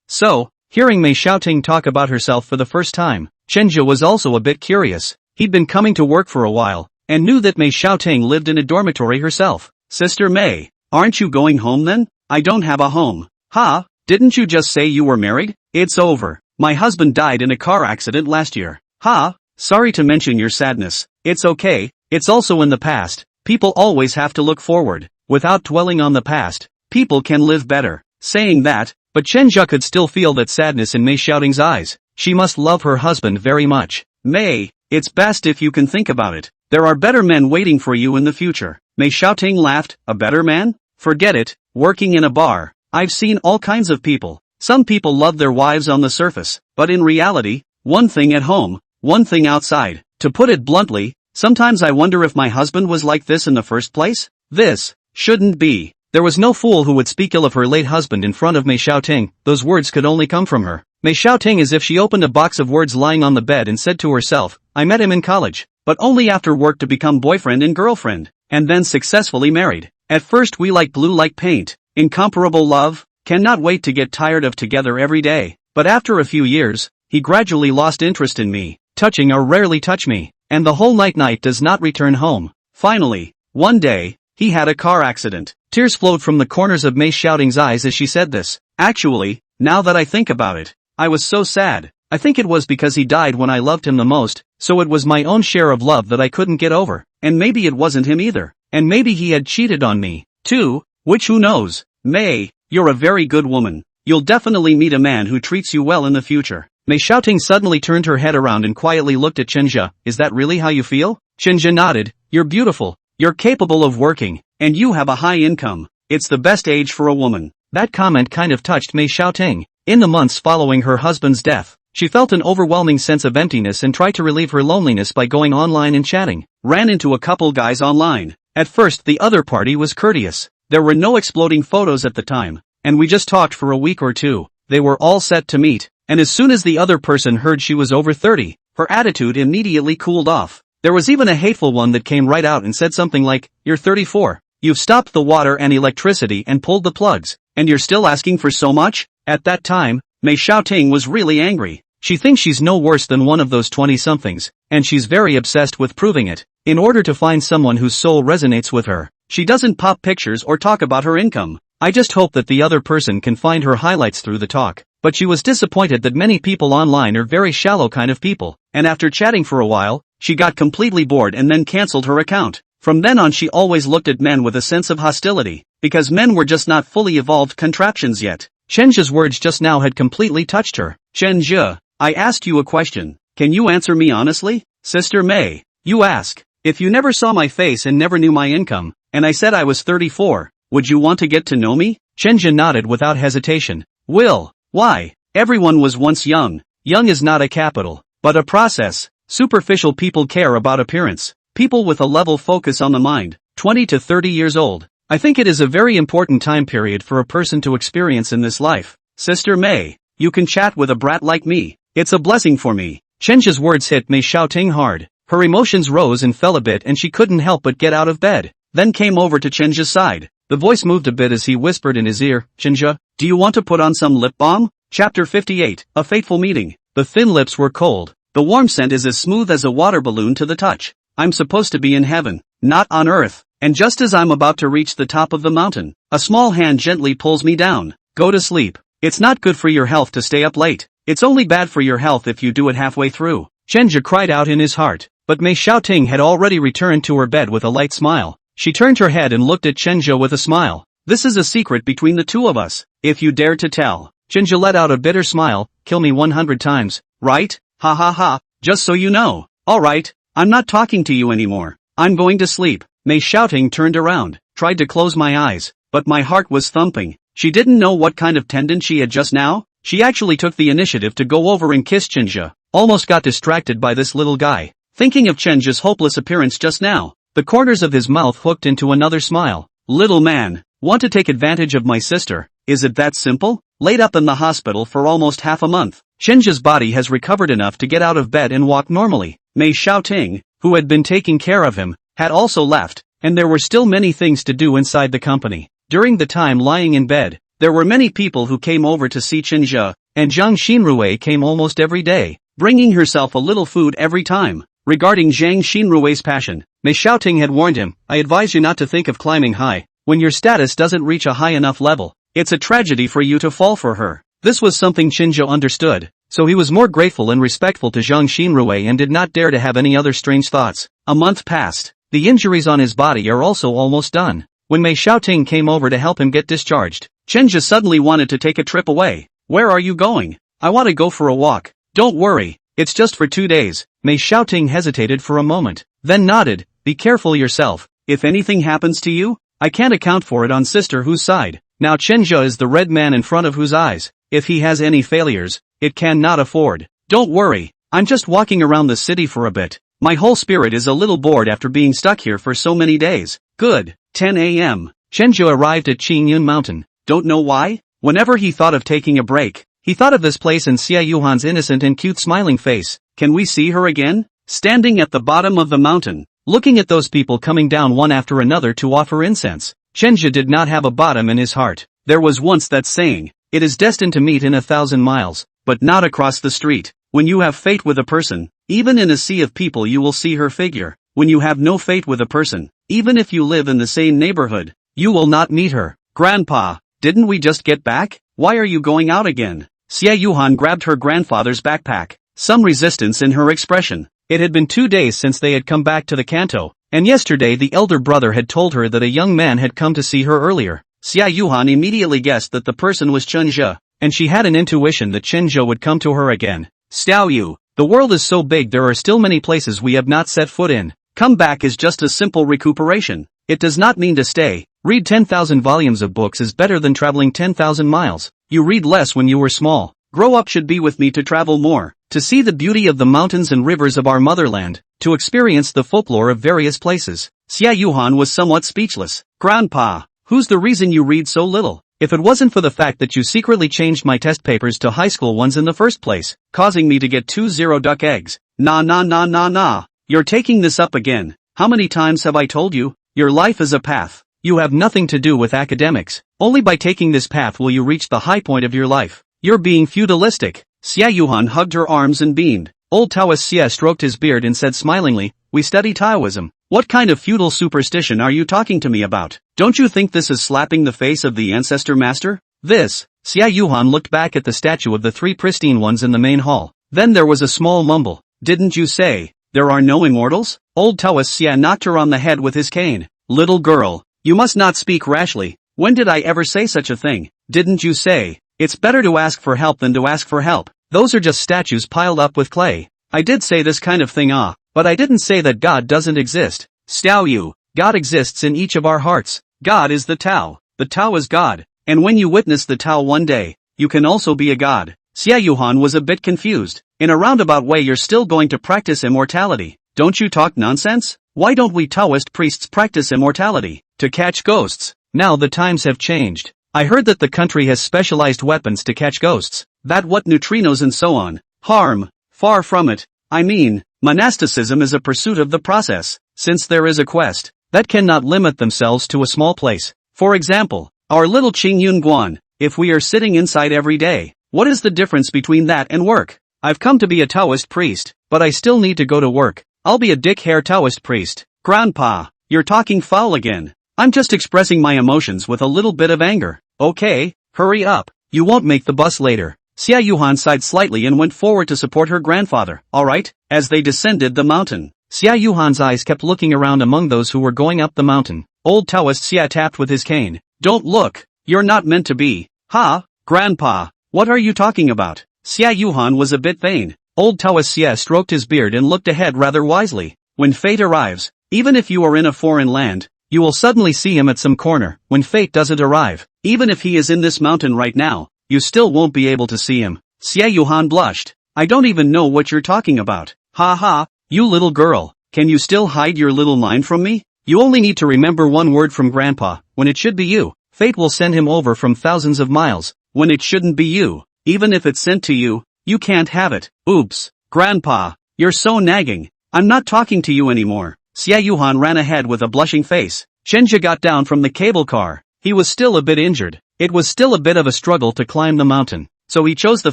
So, hearing Mei Xiaoting talk about herself for the first time, Chenja was also a bit curious. He'd been coming to work for a while, and knew that Mei Xiaoting lived in a dormitory herself. Sister Mei, aren't you going home then? I don't have a home. Ha, didn't you just say you were married? It's over. My husband died in a car accident last year. Ha, sorry to mention your sadness. It's okay, it's also in the past. People always have to look forward. Without dwelling on the past, people can live better. Saying that, but Chenja could still feel that sadness in Mei Xiaoting's eyes. She must love her husband very much. Mei, it's best if you can think about it. There are better men waiting for you in the future. Mei Xiaoting laughed. A better man? Forget it. Working in a bar, I've seen all kinds of people. Some people love their wives on the surface, but in reality, one thing at home, one thing outside. To put it bluntly, sometimes I wonder if my husband was like this in the first place. This shouldn't be. There was no fool who would speak ill of her late husband in front of Mei Xiaoting. Those words could only come from her. Mei Xiaoting, as if she opened a box of words lying on the bed and said to herself, I met him in college, but only after work to become boyfriend and girlfriend, and then successfully married. At first we like blue like paint, incomparable love, cannot wait to get tired of together every day, but after a few years, he gradually lost interest in me, touching or rarely touch me, and the whole night does not return home. Finally, one day, he had a car accident. Tears flowed from the corners of Mei Xiaoting's eyes as she said this. Actually, now that I think about it, I was so sad. I think it was because he died when I loved him the most, so it was my own share of love that I couldn't get over, and maybe it wasn't him either, and maybe he had cheated on me, too, which who knows. Mei, you're a very good woman. You'll definitely meet a man who treats you well in the future. Mei Xiaoting suddenly turned her head around and quietly looked at Chenja. Is that really how you feel? Chenja nodded. You're beautiful. You're capable of working, and you have a high income. It's the best age for a woman. That comment kind of touched Mei Xiaoting. In the months following her husband's death, she felt an overwhelming sense of emptiness and tried to relieve her loneliness by going online and chatting. Ran into a couple guys online. At first the other party was courteous. There were no exploding photos at the time, and we just talked for a week or two. They were all set to meet, and as soon as the other person heard she was over 30, her attitude immediately cooled off. There was even a hateful one that came right out and said something like, "You're 34. You've stopped the water and electricity and pulled the plugs, and you're still asking for so much?" At that time, Mei Xiaoting was really angry. She thinks she's no worse than one of those 20-somethings, and she's very obsessed with proving it. In order to find someone whose soul resonates with her, she doesn't pop pictures or talk about her income. I just hope that the other person can find her highlights through the talk. But she was disappointed that many people online are very shallow kind of people, and after chatting for a while, she got completely bored and then cancelled her account. From then on she always looked at men with a sense of hostility, because men were just not fully evolved contraptions yet. Chenjia's words just now had completely touched her. "Chenjia, I asked you a question. Can you answer me honestly?" "Sister Mei, you ask. If you never saw my face and never knew my income, and I said I was 34, would you want to get to know me?" Chenjia nodded without hesitation. "Will. Why? Everyone was once young. Young is not a capital, but a process. Superficial people care about appearance. People with a level focus on the mind, 20 to 30 years old. I think it is a very important time period for a person to experience in this life. Sister Mei, you can chat with a brat like me. It's a blessing for me." Chenjia's words hit Mei Xiaoting hard. Her emotions rose and fell a bit and she couldn't help but get out of bed. Then came over to Chenjia's side. The voice moved a bit as he whispered in his ear, "Chenjia, do you want to put on some lip balm?" Chapter 58, A Fateful Meeting. The thin lips were cold. The warm scent is as smooth as a water balloon to the touch. I'm supposed to be in heaven, not on earth. And just as I'm about to reach the top of the mountain, a small hand gently pulls me down. "Go to sleep. It's not good for your health to stay up late. It's only bad for your health if you do it halfway through." Chenjia cried out in his heart, but Mei Xiaoting had already returned to her bed with a light smile. She turned her head and looked at Chenjia with a smile. "This is a secret between the two of us. If you dare to tell." Chenjia let out a bitter smile. "Kill me 100 times, right? Ha ha ha, just so you know. Alright, I'm not talking to you anymore. I'm going to sleep." Mei Xiaoting turned around, tried to close my eyes, but my heart was thumping. She didn't know what kind of tendon she had just now. She actually took the initiative to go over and kiss Chenjia. Almost got distracted by this little guy. Thinking of Chenjia's hopeless appearance just now, the corners of his mouth hooked into another smile. "Little man, want to take advantage of my sister? Is it that simple?" Laid up in the hospital for almost half a month, Chenjia's body has recovered enough to get out of bed and walk normally. Mei Xiaoting, who had been taking care of him, had also left, and there were still many things to do inside the company. During the time lying in bed, there were many people who came over to see Chenjia, and Zhang Xinrui came almost every day, bringing herself a little food every time. Regarding Zhang Xinrui's passion, Mei Xiaoting had warned him, "I advise you not to think of climbing high. When your status doesn't reach a high enough level, it's a tragedy for you to fall for her." This was something Chenjia understood, so he was more grateful and respectful to Zhang Xinrui and did not dare to have any other strange thoughts. A month passed. The injuries on his body are also almost done. When Mei Xiaoting came over to help him get discharged, Chenjia suddenly wanted to take a trip away. "Where are you going?" "I want to go for a walk." "Don't worry, it's just for 2 days." Mei Xiaoting hesitated for a moment, then nodded. "Be careful yourself. If anything happens to you, I can't account for it on sister whose side." Now Chenjia is the red man in front of whose eyes, if he has any failures, it cannot afford. "Don't worry, I'm just walking around the city for a bit. My whole spirit is a little bored after being stuck here for so many days." Good. 10 a.m. Chenjia arrived at Qingyun Mountain. Don't know why? Whenever he thought of taking a break, he thought of this place and Xia Yuhan's innocent and cute smiling face. Can we see her again? Standing at the bottom of the mountain, looking at those people coming down one after another to offer incense. Chenjia did not have a bottom in his heart. There was once that saying, "It is destined to meet in 1,000 miles, but not across the street." When you have fate with a person, even in a sea of people you will see her figure. When you have no fate with a person, even if you live in the same neighborhood, you will not meet her. "Grandpa, didn't we just get back? Why are you going out again?" Xia Yuhan grabbed her grandfather's backpack, some resistance in her expression. It had been 2 days since they had come back to the canto, and yesterday the elder brother had told her that a young man had come to see her earlier. Xia Yuhan immediately guessed that the person was Chenjia, and she had an intuition that Chenjia would come to her again. "Xiao Yu, the world is so big there are still many places we have not set foot in. Come back is just a simple recuperation. It does not mean to stay. Read 10,000 volumes of books is better than traveling 10,000 miles. You read less when you were small. Grow up should be with me to travel more, to see the beauty of the mountains and rivers of our motherland, to experience the folklore of various places. Xia Yuhan was somewhat speechless. Grandpa, who's the reason you read so little? If it wasn't for the fact that you secretly changed my test papers to high school ones in the first place, causing me to get 2 duck eggs. Nah. You're taking this up again. How many times have I told you? Your life is a path. You have nothing to do with academics. Only by taking this path will you reach the high point of your life. You're being feudalistic. Xia Yuhan hugged her arms and beamed. Old Taoist Xia stroked his beard and said smilingly, we study Taoism. What kind of feudal superstition are you talking to me about? Don't you think this is slapping the face of the ancestor master? This. Xia Yuhan looked back at the statue of the three pristine ones in the main hall. Then there was a small mumble. Didn't you say there are no immortals? Old Taoist Xia knocked her on the head with his cane. Little girl, you must not speak rashly. When did I ever say such a thing? Didn't you say it's better to ask for help than to ask for help? Those are just statues piled up with clay. I did say this kind of thing but I didn't say that God doesn't exist. Xiao Yu, God exists in each of our hearts. God is the Tao. The Tao is God. And when you witness the Tao one day, you can also be a god. Xia Yuhan was a bit confused. In a roundabout way you're still going to practice immortality. Don't you talk nonsense? Why don't we Taoist priests practice immortality? To catch ghosts. Now the times have changed. I heard that the country has specialized weapons to catch ghosts. That what neutrinos and so on. Harm. Far from it. I mean, monasticism is a pursuit of the process. Since there is a quest that cannot limit themselves to a small place. For example, our little Qingyun Guan. If we are sitting inside every day, what is the difference between that and work? I've come to be a Taoist priest, but I still need to go to work. I'll be a dick-hair Taoist priest. Grandpa, you're talking foul again. I'm just expressing my emotions with a little bit of anger. Okay, hurry up. You won't make the bus later. Xia Yuhan sighed slightly and went forward to support her grandfather. Alright, as they descended the mountain. Xia Yuhan's eyes kept looking around among those who were going up the mountain. Old Taoist Xia tapped with his cane. Don't look. You're not meant to be. Ha, Grandpa, what are you talking about? Xia Yuhan was a bit vain. Old Taoist Xia stroked his beard and looked ahead rather wisely. When fate arrives, even if you are in a foreign land, you will suddenly see him at some corner. When fate doesn't arrive, even if he is in this mountain right now, you still won't be able to see him. Xia Yuhan blushed. I don't even know what you're talking about. Ha ha, you little girl, can you still hide your little mind from me? You only need to remember one word from Grandpa, when it should be you. Fate will send him over from thousands of miles, when it shouldn't be you. Even if it's sent to you, you can't have it. Oops, Grandpa, you're so nagging. I'm not talking to you anymore. Xia Yuhan ran ahead with a blushing face. Chenja got down from the cable car. He was still a bit injured. It was still a bit of a struggle to climb the mountain, so he chose the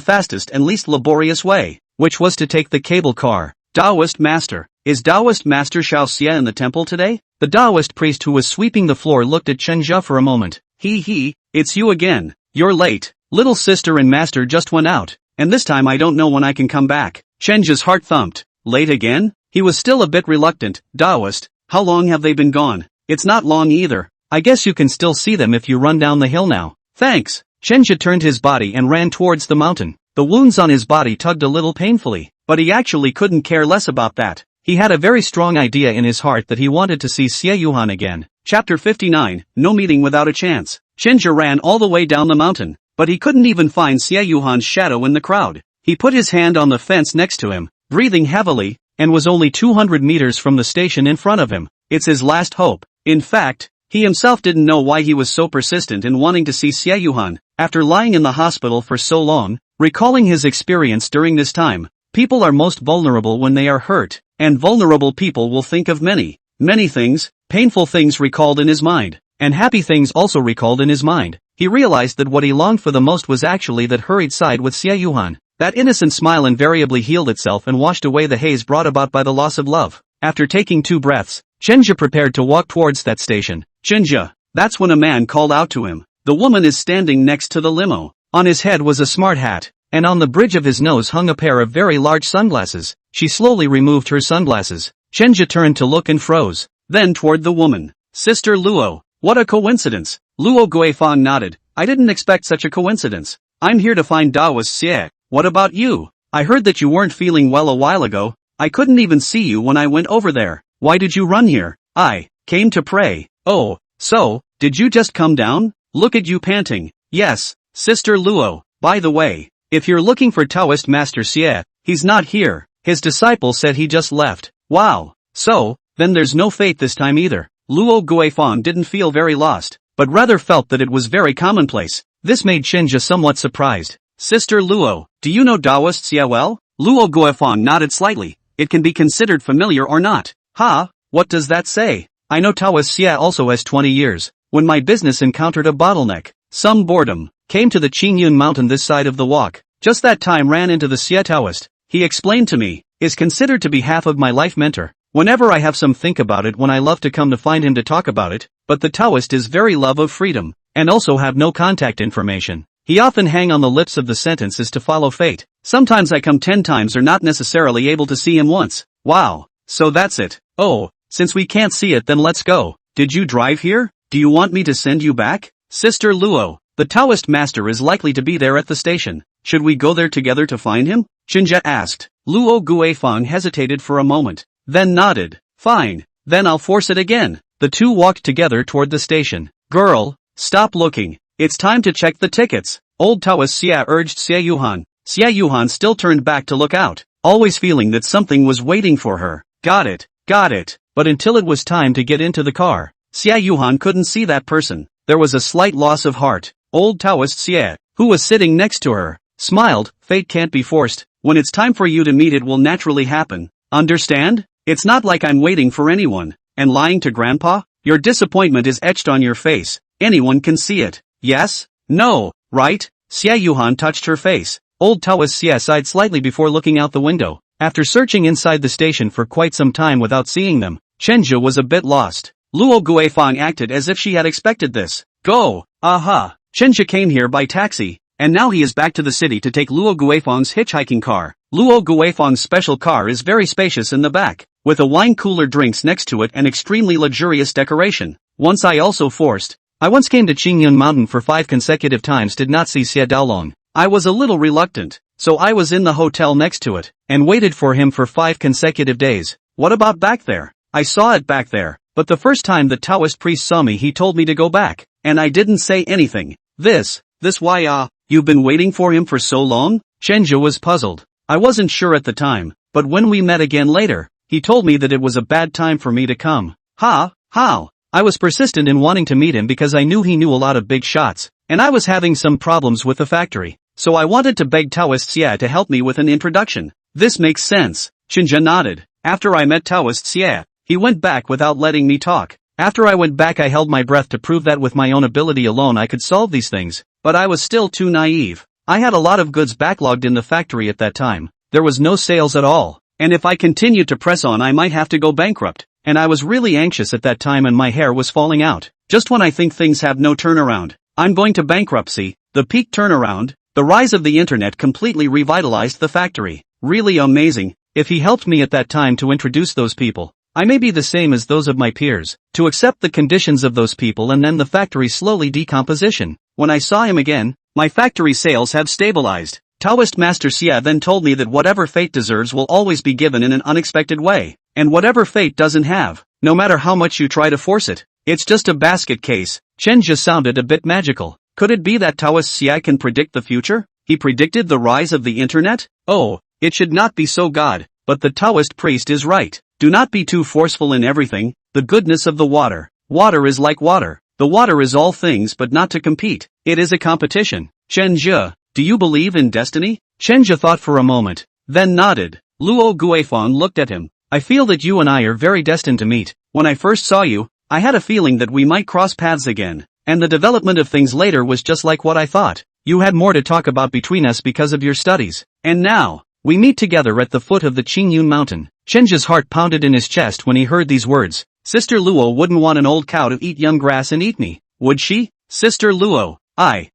fastest and least laborious way, which was to take the cable car. Taoist Master. Is Taoist Master Shao Xia in the temple today? The Taoist priest who was sweeping the floor looked at Chenja for a moment. It's you again. You're late. Little sister and master just went out, and this time I don't know when I can come back. Chenja's heart thumped. Late again? He was still a bit reluctant. Taoist, how long have they been gone? It's not long either. I guess you can still see them if you run down the hill now. Thanks. Chenja turned his body and ran towards the mountain. The wounds on his body tugged a little painfully, but he actually couldn't care less about that. He had a very strong idea in his heart that he wanted to see Xia Yuhan again. Chapter 59, No Meeting Without a Chance. Chenja ran all the way down the mountain, but he couldn't even find Xia Yuhan's shadow in the crowd. He put his hand on the fence next to him, breathing heavily, and was only 200 meters from the station in front of him. It's his last hope. In fact, he himself didn't know why he was so persistent in wanting to see Xia Yuhan. After lying in the hospital for so long, recalling his experience during this time, people are most vulnerable when they are hurt, and vulnerable people will think of many things, painful things recalled in his mind, and happy things also recalled in his mind. He realized that what he longed for the most was actually that hurried side with Xia Yuhan. That innocent smile invariably healed itself and washed away the haze brought about by the loss of love. After taking 2 breaths, Chenja prepared to walk towards that station. Chenja, that's when a man called out to him. The woman is standing next to the limo. On his head was a smart hat, and on the bridge of his nose hung a pair of very large sunglasses. She slowly removed her sunglasses. Chenja turned to look and froze. Then toward the woman. Sister Luo, what a coincidence. Luo Guifang nodded. I didn't expect such a coincidence. I'm here to find Taoist Xie. What about you? I heard that you weren't feeling well a while ago. I couldn't even see you when I went over there. why did you run here? I came to pray. Oh, so, did you just come down? Look at you panting. Yes, Sister Luo. By the way, if you're looking for Taoist Master Xie, he's not here. His disciple said he just left. Wow. So, then there's no fate this time either. Luo Guifang didn't feel very lost, but rather felt that it was very commonplace. This made Chenja somewhat surprised. Sister Luo, do you know Taoist Xie well? Luo Guifang nodded slightly. It can be considered familiar or not. Ha, what does that say? I know Taoist Xie also has 20 years. When my business encountered a bottleneck, some boredom, came to the Qingyun mountain this side of the walk. Just that time ran into the Xie Taoist. He explained to me, is considered to be half of my life mentor. Whenever I have some think about it when I love to come to find him to talk about it, but the Taoist is very love of freedom, and also have no contact information. He often hang on the lips of the sentences to follow fate. Sometimes I come 10 times or not necessarily able to see him once. Wow. So that's it. Oh, since we can't see it then let's go. Did you drive here? Do you want me to send you back? Sister Luo, the Taoist master is likely to be there at the station. Should we go there together to find him? Chenja asked. Luo Guifang hesitated for a moment, then nodded. Fine, then I'll force it again. The two walked together toward the station. Girl, stop looking. It's time to check the tickets. Old Taoist Xie urged Xie Yuhan. Xie Yuhan still turned back to look out, always feeling that something was waiting for her. Got it. But until it was time to get into the car, Xie Yuhan couldn't see that person. There was a slight loss of heart. Old Taoist Xie, who was sitting next to her, smiled. Fate can't be forced. When it's time for you to meet it will naturally happen. Understand? It's not like I'm waiting for anyone. And lying to Grandpa? Your disappointment is etched on your face. Anyone can see it. Yes? No, right? Xie Yuhan touched her face. Old Taoist Xie sighed slightly before looking out the window. After searching inside the station for quite some time without seeing them, Chenja was a bit lost. Luo Guifang acted as if she had expected this. Go! Aha! Chenja came here by taxi, and now he is back to the city to take Luo Guifang's hitchhiking car. Luo Guifang's special car is very spacious in the back, with a wine cooler, drinks next to it, and extremely luxurious decoration. Once came to Qingyun Mountain for 5 consecutive times, did not see Xie Daolong. I was a little reluctant, so I was in the hotel next to it, and waited for him for 5 consecutive days. What about back there? I saw it back there, but the first time the Taoist priest saw me he told me to go back, and I didn't say anything. This why you've been waiting for him for so long? Chenja was puzzled. I wasn't sure at the time, but when we met again later, he told me that it was a bad time for me to come. How? I was persistent in wanting to meet him because I knew he knew a lot of big shots, and I was having some problems with the factory. So I wanted to beg Taoist Xie to help me with an introduction. This makes sense. Chenja nodded. After I met Taoist Xie, he went back without letting me talk. After I went back I held my breath to prove that with my own ability alone I could solve these things, but I was still too naive. I had a lot of goods backlogged in the factory at that time. There was no sales at all, and if I continued to press on I might have to go bankrupt, and I was really anxious at that time and my hair was falling out. Just when I think things have no turnaround, I'm going to bankruptcy. The peak turnaround, the rise of the internet completely revitalized the factory. Really amazing. If he helped me at that time to introduce those people, I may be the same as those of my peers, to accept the conditions of those people and then the factory slowly decomposition. When I saw him again, my factory sales have stabilized. Taoist Master Xie then told me that whatever fate deserves will always be given in an unexpected way, and whatever fate doesn't have, no matter how much you try to force it, it's just a basket case. Chenja sounded a bit magical. Could it be that Taoist Xie can predict the future? He predicted the rise of the internet? Oh, it should not be so, God, but the Taoist priest is right. Do not be too forceful in everything. The goodness of the water. Water is like water. The water is all things but not to compete. It is a competition. Chenja, do you believe in destiny? Chenja thought for a moment, then nodded. Luo Guifang looked at him. I feel that you and I are very destined to meet. When I first saw you, I had a feeling that we might cross paths again, and the development of things later was just like what I thought. You had more to talk about between us because of your studies, and now, we meet together at the foot of the Qingyun mountain. Chenja's heart pounded in his chest when he heard these words. Sister Luo wouldn't want an old cow to eat young grass and eat me, would she? Sister Luo, I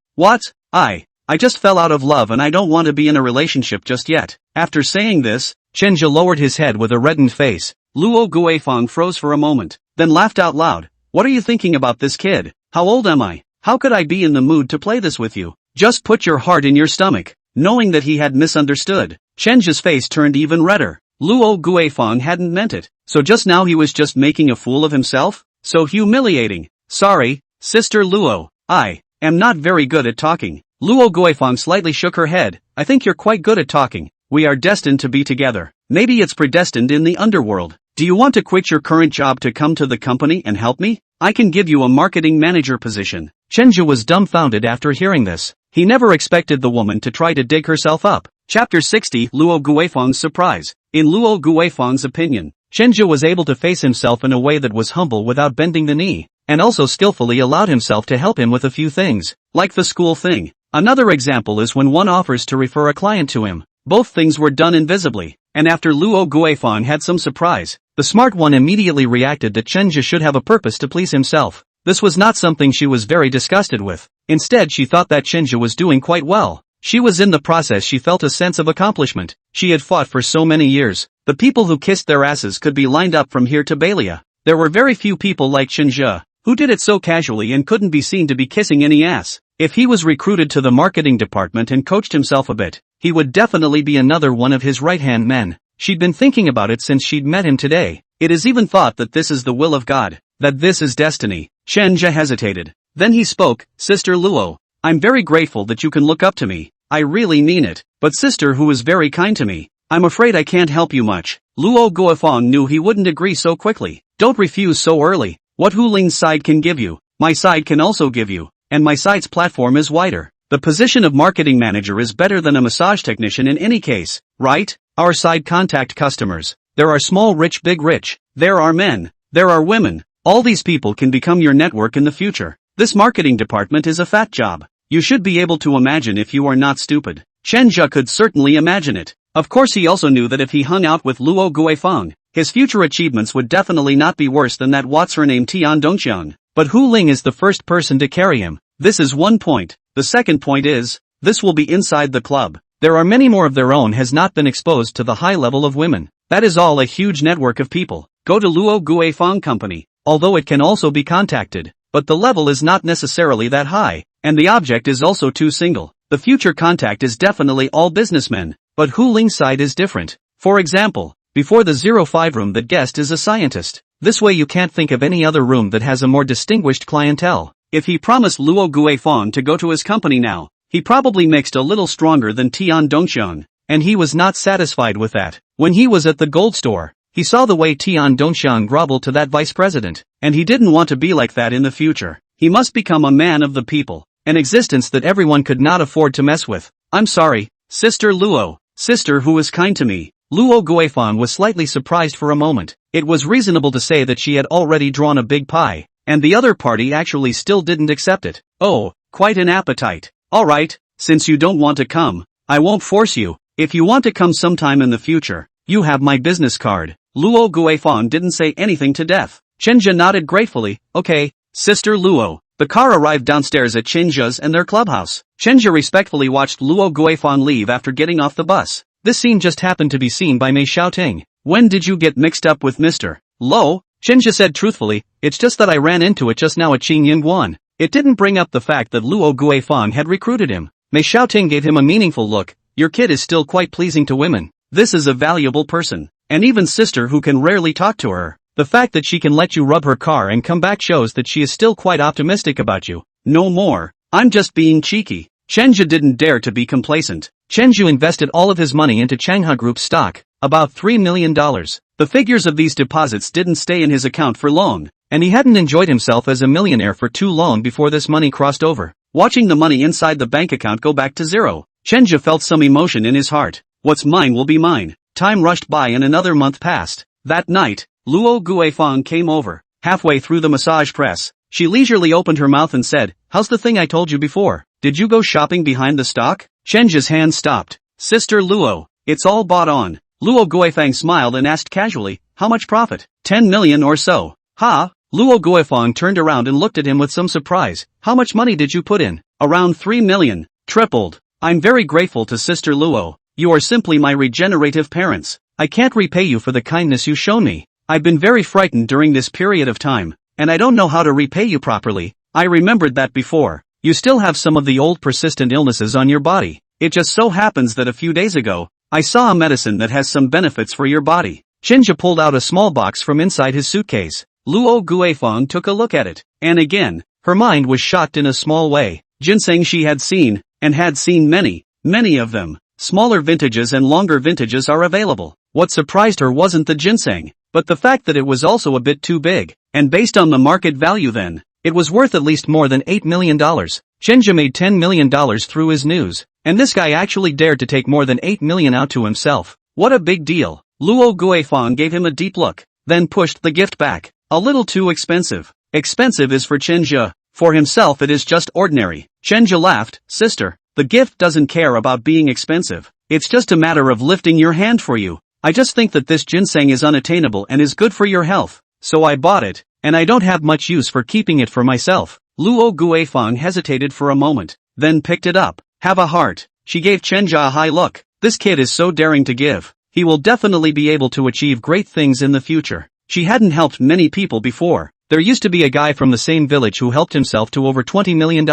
just fell out of love and I don't want to be in a relationship just yet. After saying this, Chenja lowered his head with a reddened face. Luo Guifang froze for a moment, then laughed out loud. What are you thinking about this kid? How old am I? How could I be in the mood to play this with you? Just put your heart in your stomach. Knowing that he had misunderstood, Chenja's face turned even redder. Luo Guifang hadn't meant it, So just now he was just making a fool of himself? So humiliating. Sorry, Sister Luo. I am not very good at talking. Luo Guifang slightly shook her head. I think you're quite good at talking. We are destined to be together. Maybe it's predestined in the underworld. Do you want to quit your current job to come to the company and help me? I can give you a marketing manager position. Chenja was dumbfounded after hearing this. He never expected the woman to try to dig herself up. Chapter 60 Luo Guifang's Surprise. In Luo Guifang's opinion, Chenja was able to face himself in a way that was humble without bending the knee, and also skillfully allowed himself to help him with a few things, like the school thing. Another example is when one offers to refer a client to him. Both things were done invisibly, and after Luo Guifang had some surprise, the smart one immediately reacted that Chenja should have a purpose to please himself. This was not something she was very disgusted with. Instead, she thought that Chenja was doing quite well. She was in the process. She felt a sense of accomplishment. She had fought for so many years. The people who kissed their asses could be lined up from here to Balia. There were very few people like Chenja, who did it so casually and couldn't be seen to be kissing any ass. If he was recruited to the marketing department and coached himself a bit, he would definitely be another one of his right-hand men. She'd been thinking about it since she'd met him today. It is even thought that this is the will of God, that this is destiny. Chenja hesitated. Then he spoke, Sister Luo, I'm very grateful that you can look up to me. I really mean it. But sister who is very kind to me, I'm afraid I can't help you much. Luo Guifang knew he wouldn't agree so quickly. Don't refuse so early. What Hu Ling's side can give you, my side can also give you, and my side's platform is wider. The position of marketing manager is better than a massage technician in any case, right? Our side contact customers. There are small rich big rich. There are men. There are women. All these people can become your network in the future. This marketing department is a fat job. You should be able to imagine if you are not stupid. Chenja could certainly imagine it. Of course he also knew that if he hung out with Luo Guifang, his future achievements would definitely not be worse than that what's her name Tian Dongxiang. But Hu Ling is the first person to carry him. This is one point. The second point is, this will be inside the club. There are many more of their own has not been exposed to the high level of women. That is all a huge network of people. Go to Luo Guifang company, although it can also be contacted. But the level is not necessarily that high, and the object is also too single. The future contact is definitely all businessmen, but Hu Ling's side is different. For example, before the 05 room that guest is a scientist. This way you can't think of any other room that has a more distinguished clientele. If he promised Luo Guifang to go to his company now, he probably mixed a little stronger than Tian Dongxiang, and he was not satisfied with that. When he was at the gold store, he saw the way Tian Dongxiang groveled to that vice president, and he didn't want to be like that in the future. He must become a man of the people, an existence that everyone could not afford to mess with. I'm sorry, Sister Luo, sister who is kind to me. Luo Guifang was slightly surprised for a moment. It was reasonable to say that she had already drawn a big pie, and the other party actually still didn't accept it. Oh, quite an appetite. Alright, since you don't want to come, I won't force you. If you want to come sometime in the future, you have my business card. Luo Guifang didn't say anything to death. Chenja nodded gratefully. Okay, Sister Luo. The car arrived downstairs at Chenja's and their clubhouse. Chenja respectfully watched Luo Guifang leave after getting off the bus. This scene just happened to be seen by Mei Xiaoting. When did you get mixed up with Mr. Lo? Chenja said truthfully, it's just that I ran into it just now at Qing Yingguan. It didn't bring up the fact that Luo Guifang had recruited him. Mei Xiaoting gave him a meaningful look. Your kid is still quite pleasing to women. This is a valuable person. And even sister who can rarely talk to her. The fact that she can let you rub her car and come back shows that she is still quite optimistic about you. No more. I'm just being cheeky. Chenja didn't dare to be complacent. Chenju invested all of his money into Changhua Group stock, about $3 million. The figures of these deposits didn't stay in his account for long, and he hadn't enjoyed himself as a millionaire for too long before this money crossed over. Watching the money inside the bank account go back to zero, Chenja felt some emotion in his heart. What's mine will be mine. Time rushed by and another month passed. That night, Luo Guifang came over. Halfway through the massage press, she leisurely opened her mouth and said, how's the thing I told you before? Did you go shopping behind the stock? Chenja's hand stopped. Sister Luo, it's all bought on. Luo Guifang smiled and asked casually, how much profit? 10 million or so. Ha? Luo Guifang turned around and looked at him with some surprise. How much money did you put in? Around 3 million. Tripled. I'm very grateful to Sister Luo. You are simply my regenerative parents. I can't repay you for the kindness you shown me. I've been very frightened during this period of time, and I don't know how to repay you properly. I remembered that before. You still have some of the old persistent illnesses on your body. It just so happens that a few days ago, I saw a medicine that has some benefits for your body. Chenja pulled out a small box from inside his suitcase. Luo Guifeng took a look at it, and again, her mind was shocked in a small way. Ginseng she had seen, and had seen many, many of them. Smaller vintages and longer vintages are available. What surprised her wasn't the ginseng, but the fact that it was also a bit too big, and based on the market value then, it was worth at least more than $8 million. Chenja made $10 million through his news, and this guy actually dared to take more than $8 million out to himself. What a big deal. Luo Guifeng gave him a deep look, then pushed the gift back. A little too expensive. Expensive is for Chenja, for himself it is just ordinary. Chenja laughed, sister, the gift doesn't care about being expensive. It's just a matter of lifting your hand for you. I just think that this ginseng is unattainable and is good for your health. So I bought it, and I don't have much use for keeping it for myself. Luo Guifeng hesitated for a moment, then picked it up. Have a heart. She gave Chenja a high look. This kid is so daring to give. He will definitely be able to achieve great things in the future. She hadn't helped many people before. There used to be a guy from the same village who helped himself to over $20 million.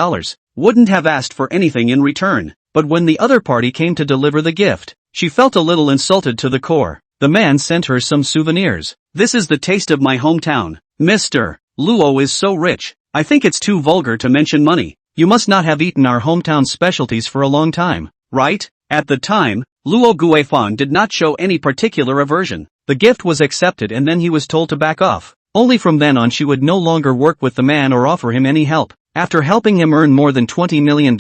Wouldn't have asked for anything in return. But when the other party came to deliver the gift, she felt a little insulted to the core. The man sent her some souvenirs. This is the taste of my hometown. Mr. Luo is so rich. I think it's too vulgar to mention money. You must not have eaten our hometown specialties for a long time, right? At the time, Luo Guifeng did not show any particular aversion. The gift was accepted and then he was told to back off. Only from then on she would no longer work with the man or offer him any help. After helping him earn more than $20 million,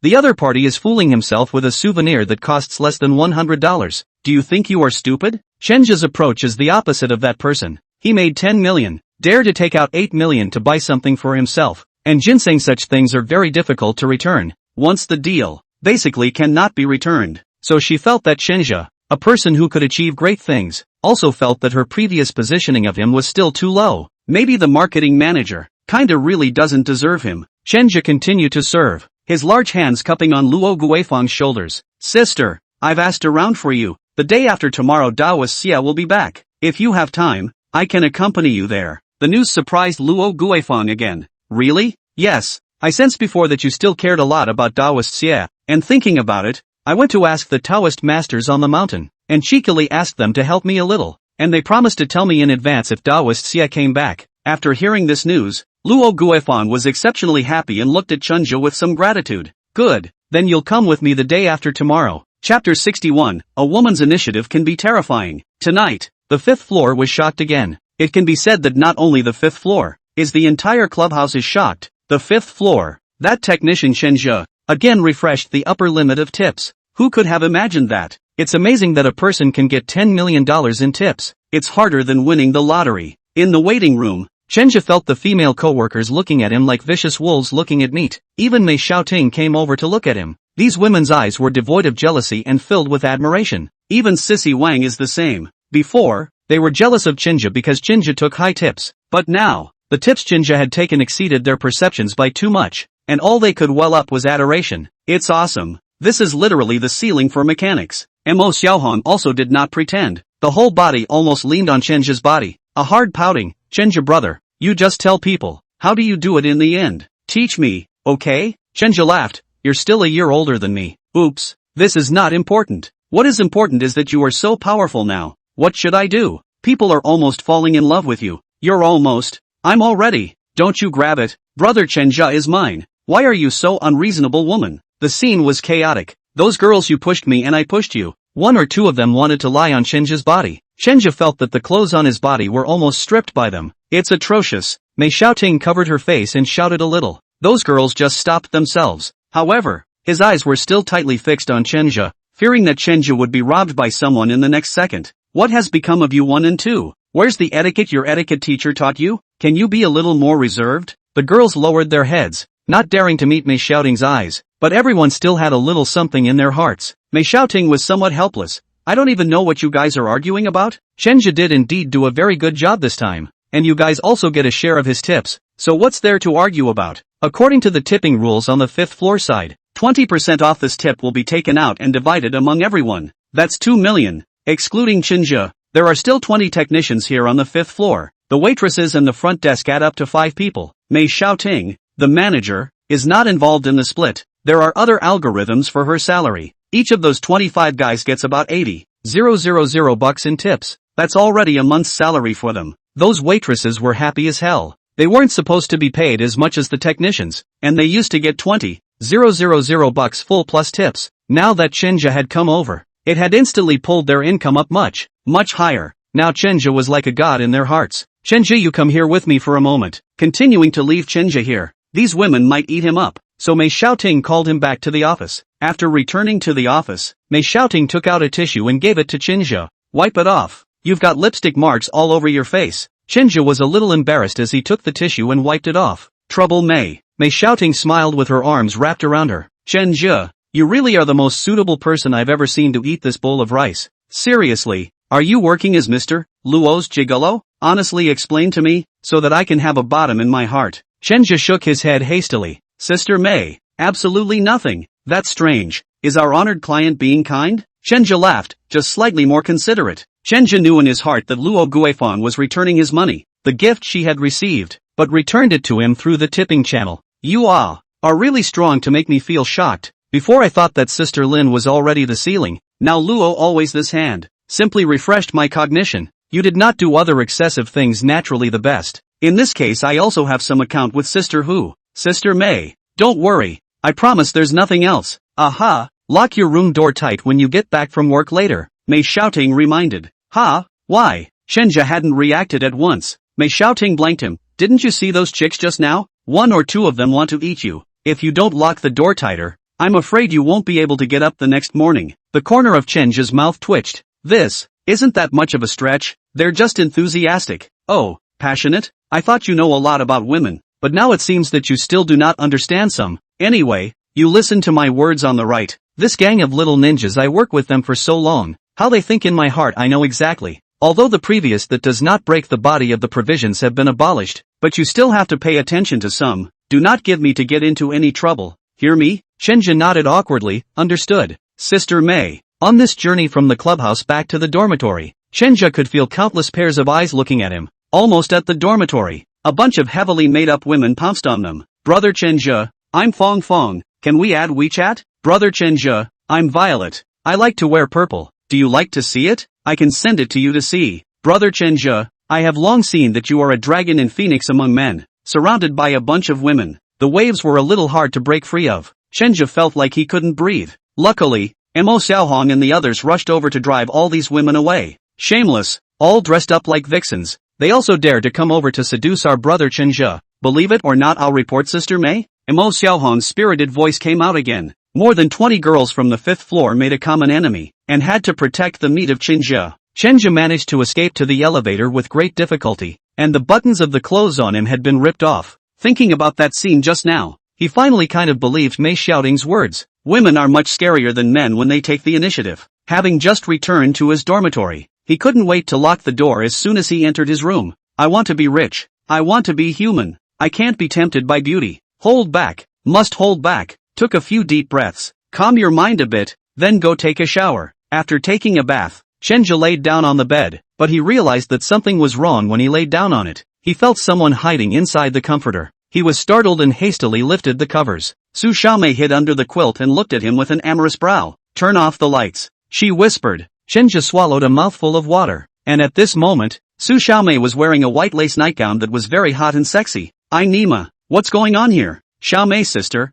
the other party is fooling himself with a souvenir that costs less than $100. Do you think you are stupid? Chenja's approach is the opposite of that person. He made 10 million, dare to take out 8 million to buy something for himself, and ginseng such things are very difficult to return. Once the deal, basically cannot be returned. So she felt that Chenja, a person who could achieve great things, also felt that her previous positioning of him was still too low. Maybe the marketing manager kinda really doesn't deserve him. Chenja continued to serve, his large hands cupping on Luo Guifeng's shoulders. Sister, I've asked around for you. The day after tomorrow Daoist Xie will be back. If you have time, I can accompany you there. The news surprised Luo Guifeng again. Really? Yes. I sensed before that you still cared a lot about Daoist Xie, and thinking about it, I went to ask the Taoist masters on the mountain, and cheekily asked them to help me a little, and they promised to tell me in advance if Daoist Xie came back. After hearing this news, Luo Guifeng was exceptionally happy and looked at Chenja with some gratitude. Good, then you'll come with me the day after tomorrow. Chapter 61, A Woman's Initiative Can Be Terrifying. Tonight, the fifth floor was shocked again. It can be said that not only the fifth floor, is the entire clubhouse is shocked. The fifth floor, that technician Chenja, again refreshed the upper limit of tips. Who could have imagined that? It's amazing that a person can get $10 million in tips. It's harder than winning the lottery. In the waiting room, Chenja felt the female co-workers looking at him like vicious wolves looking at meat. Even Mei Xiaoting came over to look at him. These women's eyes were devoid of jealousy and filled with admiration. Even Sissy Wang is the same. Before, they were jealous of Chenja because Chenja took high tips. But now, the tips Chenja had taken exceeded their perceptions by too much, and all they could well up was adoration. It's awesome. This is literally the ceiling for mechanics. Mo Xiaohong also did not pretend. The whole body almost leaned on Chenja's body. A hard pouting. Chenja brother, you just tell people. How do you do it in the end? Teach me, okay? Chenja laughed. You're still a year older than me. Oops. This is not important. What is important is that you are so powerful now. What should I do? People are almost falling in love with you. You're almost. I'm already. Don't you grab it. Brother Chenja is mine. Why are you so unreasonable, woman? The scene was chaotic. Those girls, you pushed me and I pushed you. One or two of them wanted to lie on Chenja's body. Chenja felt that the clothes on his body were almost stripped by them. It's atrocious. Mei Xiaoting covered her face and shouted a little. Those girls just stopped themselves. However, his eyes were still tightly fixed on Chenja, fearing that Chenja would be robbed by someone in the next second. What has become of you 1 and 2? Where's the etiquette your etiquette teacher taught you? Can you be a little more reserved? The girls lowered their heads, not daring to meet Mei Xiaoting's eyes, but everyone still had a little something in their hearts. Mei Xiaoting was somewhat helpless. I don't even know what you guys are arguing about. Chenja did indeed do a very good job this time, and you guys also get a share of his tips, so what's there to argue about? According to the tipping rules on the 5th floor side, 20% off this tip will be taken out and divided among everyone. That's 2 million. Excluding Chenja, there are still 20 technicians here on the 5th floor. The waitresses and the front desk add up to 5 people. Mei Xiaoting, the manager, is not involved in the split. There are other algorithms for her salary. Each of those 25 guys gets about 80,000 bucks in tips. That's already a month's salary for them. Those waitresses were happy as hell. They weren't supposed to be paid as much as the technicians, and they used to get 20,000 bucks full plus tips. Now that Chenja had come over, it had instantly pulled their income up much higher. Now Chenja was like a god in their hearts. Chenja, you come here with me for a moment. Continuing to leave Chenja here, these women might eat him up. So Mei Xiaoting called him back to the office. After returning to the office, Mei Xiaoting took out a tissue and gave it to Chenja. Wipe it off. You've got lipstick marks all over your face. Chenja was a little embarrassed as he took the tissue and wiped it off. Trouble Mei. Mei Xiaoting smiled with her arms wrapped around her. Chenja, you really are the most suitable person I've ever seen to eat this bowl of rice. Seriously, are you working as Mr. Luo's gigolo? Honestly explain to me, so that I can have a bottom in my heart. Chenja shook his head hastily. Sister Mei, absolutely nothing. That's strange. Is our honored client being kind? Chenja laughed, just slightly more considerate. Chenja knew in his heart that Luo Guifang was returning his money, the gift she had received, but returned it to him through the tipping channel. You are really strong to make me feel shocked. Before I thought that Sister Lin was already the ceiling, now Luo always this hand. Simply refreshed my cognition. You did not do other excessive things naturally the best. In this case I also have some account with Sister Hu. Sister Mei, don't worry. I promise there's nothing else. Aha, lock your room door tight when you get back from work later. Mei Xiaoting reminded. Ha, why? Chenja hadn't reacted at once. Mei Xiaoting blanked him. Didn't you see those chicks just now? One or two of them want to eat you. If you don't lock the door tighter, I'm afraid you won't be able to get up the next morning. The corner of Chenja's mouth twitched. This isn't that much of a stretch. They're just enthusiastic. Oh, passionate? I thought you know a lot about women, but now it seems that you still do not understand some. Anyway, you listen to my words on the right. This gang of little ninjas, I work with them for so long. How they think in my heart I know exactly. Although the previous that does not break the body of the provisions have been abolished, but you still have to pay attention to some. Do not give me to get into any trouble. Hear me? Chenja nodded awkwardly. Understood. Sister Mei. On this journey from the clubhouse back to the dormitory, Chenja could feel countless pairs of eyes looking at him. Almost at the dormitory, a bunch of heavily made-up women pounced on them. Brother Chenja, I'm Fong Fong. Can we add WeChat? Brother Chenja, I'm Violet. I like to wear purple. Do you like to see it? I can send it to you to see. Brother Chenja, I have long seen that you are a dragon in Phoenix among men, surrounded by a bunch of women. The waves were a little hard to break free of. Chenja felt like he couldn't breathe. Luckily, Mo Xiaohong and the others rushed over to drive all these women away. Shameless, all dressed up like vixens. They also dared to come over to seduce our brother Chenja. Believe it or not, I'll report Sister Mei. Mo Xiaohong's spirited voice came out again. More than 20 girls from the 5th floor made a common enemy, and had to protect the meat of Chenja. Chenja managed to escape to the elevator with great difficulty, and the buttons of the clothes on him had been ripped off. Thinking about that scene just now, he finally kind of believed Mei Xiaoting's words. Women are much scarier than men when they take the initiative. Having just returned to his dormitory, he couldn't wait to lock the door as soon as he entered his room. I want to be rich. I want to be human. I can't be tempted by beauty. Hold back. Must hold back. Took a few deep breaths. Calm your mind a bit, then go take a shower. After taking a bath, Chenja laid down on the bed, but he realized that something was wrong when he laid down on it. He felt someone hiding inside the comforter. He was startled and hastily lifted the covers. Su Xiaomei hid under the quilt and looked at him with an amorous brow. Turn off the lights, she whispered. Chenja swallowed a mouthful of water, and at this moment, Su Xiaomei was wearing a white lace nightgown that was very hot and sexy. Nima, what's going on here? Xiaomei sister,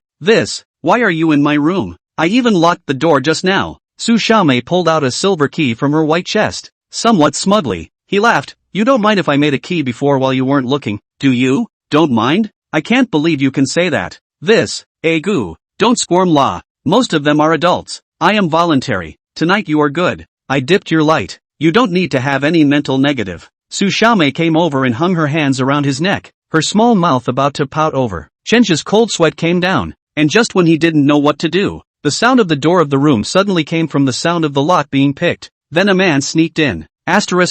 why are you in my room? I even locked the door just now. Su Xiaomei pulled out a silver key from her white chest. Somewhat smugly, he laughed. You don't mind if I made a key before while you weren't looking, do you? Don't mind? I can't believe you can say that. Goo. Don't squirm la. Most of them are adults. I am voluntary. Tonight you are good. I dipped your light. You don't need to have any mental negative. Su Xiaomei came over and hung her hands around his neck, her small mouth about to pout over. Chenja's cold sweat came down, and just when he didn't know what to do, the sound of the door of the room suddenly came from the sound of the lock being picked. Then a man sneaked in. Chapter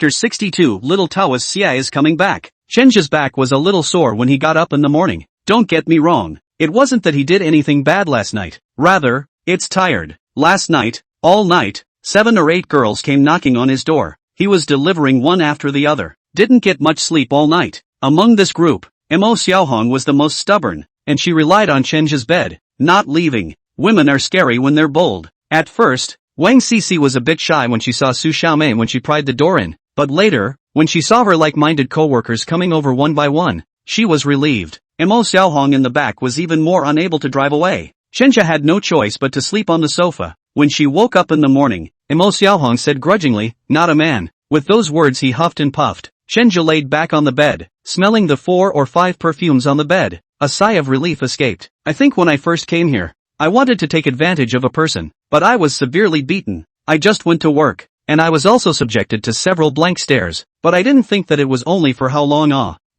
62 Little Taoist Xia is coming back. Chenja's back was a little sore when he got up in the morning. Don't get me wrong. It wasn't that he did anything bad last night. Rather, it's tired. Last night, all night, 7 or 8 girls came knocking on his door. He was delivering one after the other. Didn't get much sleep all night. Among this group, Mo Xiaohong was the most stubborn, and she relied on Chenja's bed, not leaving. Women are scary when they're bold. At first, Wang Cici was a bit shy when she saw Su Xiaomei when she pried the door in, but later, when she saw her like-minded co-workers coming over one by one, she was relieved. Mo Xiaohong in the back was even more unable to drive away. Chenja had no choice but to sleep on the sofa. When she woke up in the morning, Mo Xiaohong said grudgingly, "Not a man." With those words he huffed and puffed. Chenja laid back on the bed, smelling the 4 or 5 perfumes on the bed. A sigh of relief escaped. "I think when I first came here, I wanted to take advantage of a person, but I was severely beaten. I just went to work, and I was also subjected to several blank stares, but I didn't think that it was only for how long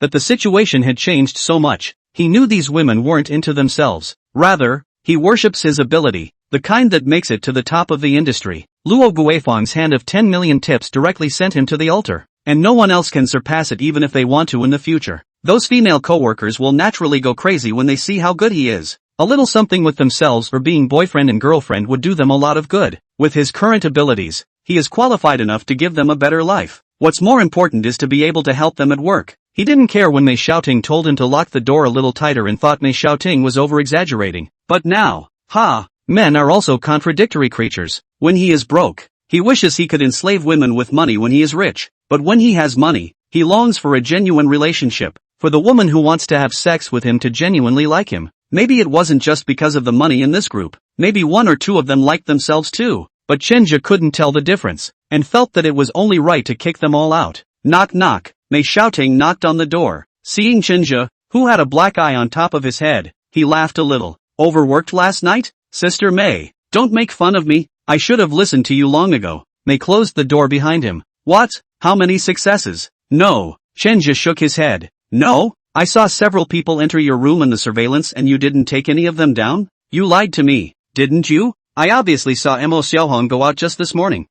that the situation had changed so much. He knew these women weren't into themselves. Rather, he worships his ability, the kind that makes it to the top of the industry." Luo Guifang's hand of 10 million tips directly sent him to the altar, and no one else can surpass it even if they want to in the future. Those female co-workers will naturally go crazy when they see how good he is. A little something with themselves or being boyfriend and girlfriend would do them a lot of good. With his current abilities, he is qualified enough to give them a better life. What's more important is to be able to help them at work. He didn't care when Mei Xiaoting told him to lock the door a little tighter and thought Mei Xiaoting was over-exaggerating. But now, men are also contradictory creatures. When he is broke, he wishes he could enslave women with money when he is rich. But when he has money, he longs for a genuine relationship, for the woman who wants to have sex with him to genuinely like him. Maybe it wasn't just because of the money in this group. Maybe 1 or 2 of them liked themselves too. But Chenja couldn't tell the difference, and felt that it was only right to kick them all out. Knock knock. Mei Xiaoting knocked on the door. Seeing Chenja, who had a black eye on top of his head, he laughed a little. "Overworked last night? Sister Mei, don't make fun of me. I should have listened to you long ago." Mei closed the door behind him. "What? How many successes?" "No." Chenja shook his head. "No? I saw several people enter your room in the surveillance and you didn't take any of them down? You lied to me, didn't you? I obviously saw Mo Xiaohong go out just this morning."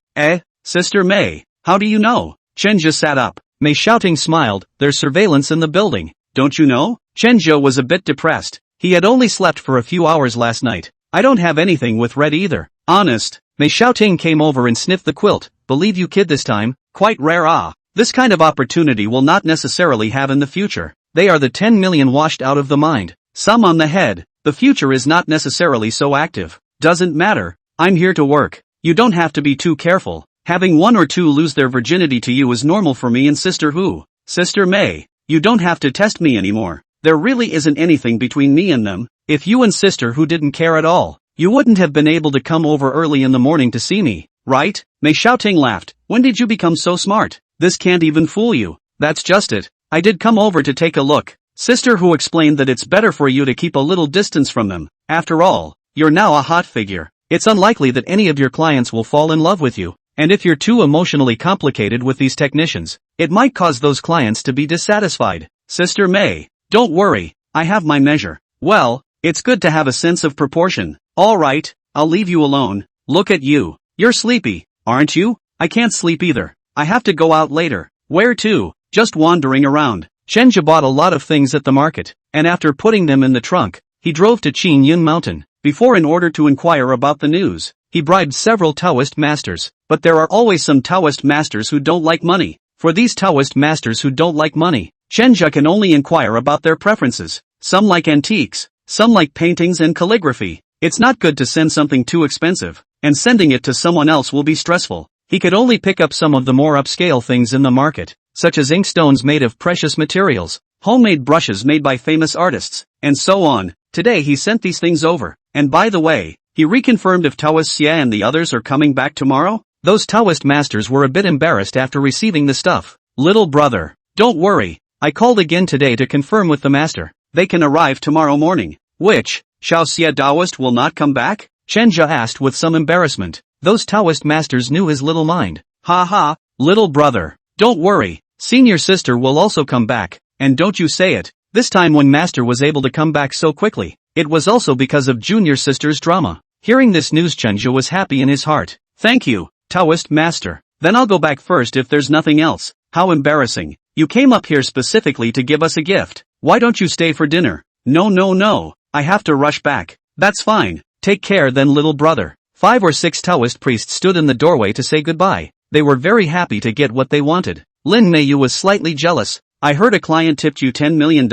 Sister Mei, how do you know?" Chenja sat up. Mei Xiaoting smiled. "There's surveillance in the building. Don't you know?" Chenja was a bit depressed. He had only slept for a few hours last night. "I don't have anything with red either. Honest." Mei Xiaoting came over and sniffed the quilt. "Believe you kid this time. Quite rare. This kind of opportunity will not necessarily have in the future. They are the 10 million washed out of the mind. Some on the head. The future is not necessarily so active. Doesn't matter. I'm here to work. You don't have to be too careful. Having 1 or 2 lose their virginity to you is normal for me and Sister Hu. Sister Mei, you don't have to test me anymore. There really isn't anything between me and them. If you and Sister Hu didn't care at all, you wouldn't have been able to come over early in the morning to see me, right?" Mei Xiaoting laughed. "When did you become so smart? This can't even fool you." "That's just it. I did come over to take a look." Sister Hu explained that it's better for you to keep a little distance from them. After all, you're now a hot figure. It's unlikely that any of your clients will fall in love with you. And if you're too emotionally complicated with these technicians, it might cause those clients to be dissatisfied. Sister Mei, don't worry, I have my measure. Well, it's good to have a sense of proportion. Alright, I'll leave you alone. Look at you. You're sleepy, aren't you? I can't sleep either. I have to go out later. Where to? Just wandering around. Chenja bought a lot of things at the market, and after putting them in the trunk, he drove to Qin Yun Mountain. Before, in order to inquire about the news, he bribed several Taoist masters. But there are always some Taoist masters who don't like money. For these Taoist masters who don't like money, Chenja can only inquire about their preferences. Some like antiques, some like paintings and calligraphy. It's not good to send something too expensive, and sending it to someone else will be stressful. He could only pick up some of the more upscale things in the market, such as inkstones made of precious materials, homemade brushes made by famous artists, and so on. Today he sent these things over. And by the way, he reconfirmed if Taoist Xia and the others are coming back tomorrow. Those Taoist masters were a bit embarrassed after receiving the stuff. Little brother, don't worry, I called again today to confirm with the master. They can arrive tomorrow morning. Which, Xiao Xia Taoist will not come back? Chenja asked with some embarrassment. Those Taoist masters knew his little mind. Ha ha, little brother, don't worry, senior sister will also come back, and don't you say it. This time when master was able to come back so quickly, it was also because of junior sister's drama. Hearing this news, Chenja was happy in his heart. Thank you, Taoist master. Then I'll go back first if there's nothing else. How embarrassing. You came up here specifically to give us a gift. Why don't you stay for dinner? No, I have to rush back. That's fine. Take care then, little brother. 5 or 6 Taoist priests stood in the doorway to say goodbye. They were very happy to get what they wanted. Lin Meiyu was slightly jealous. I heard a client tipped you $10 million?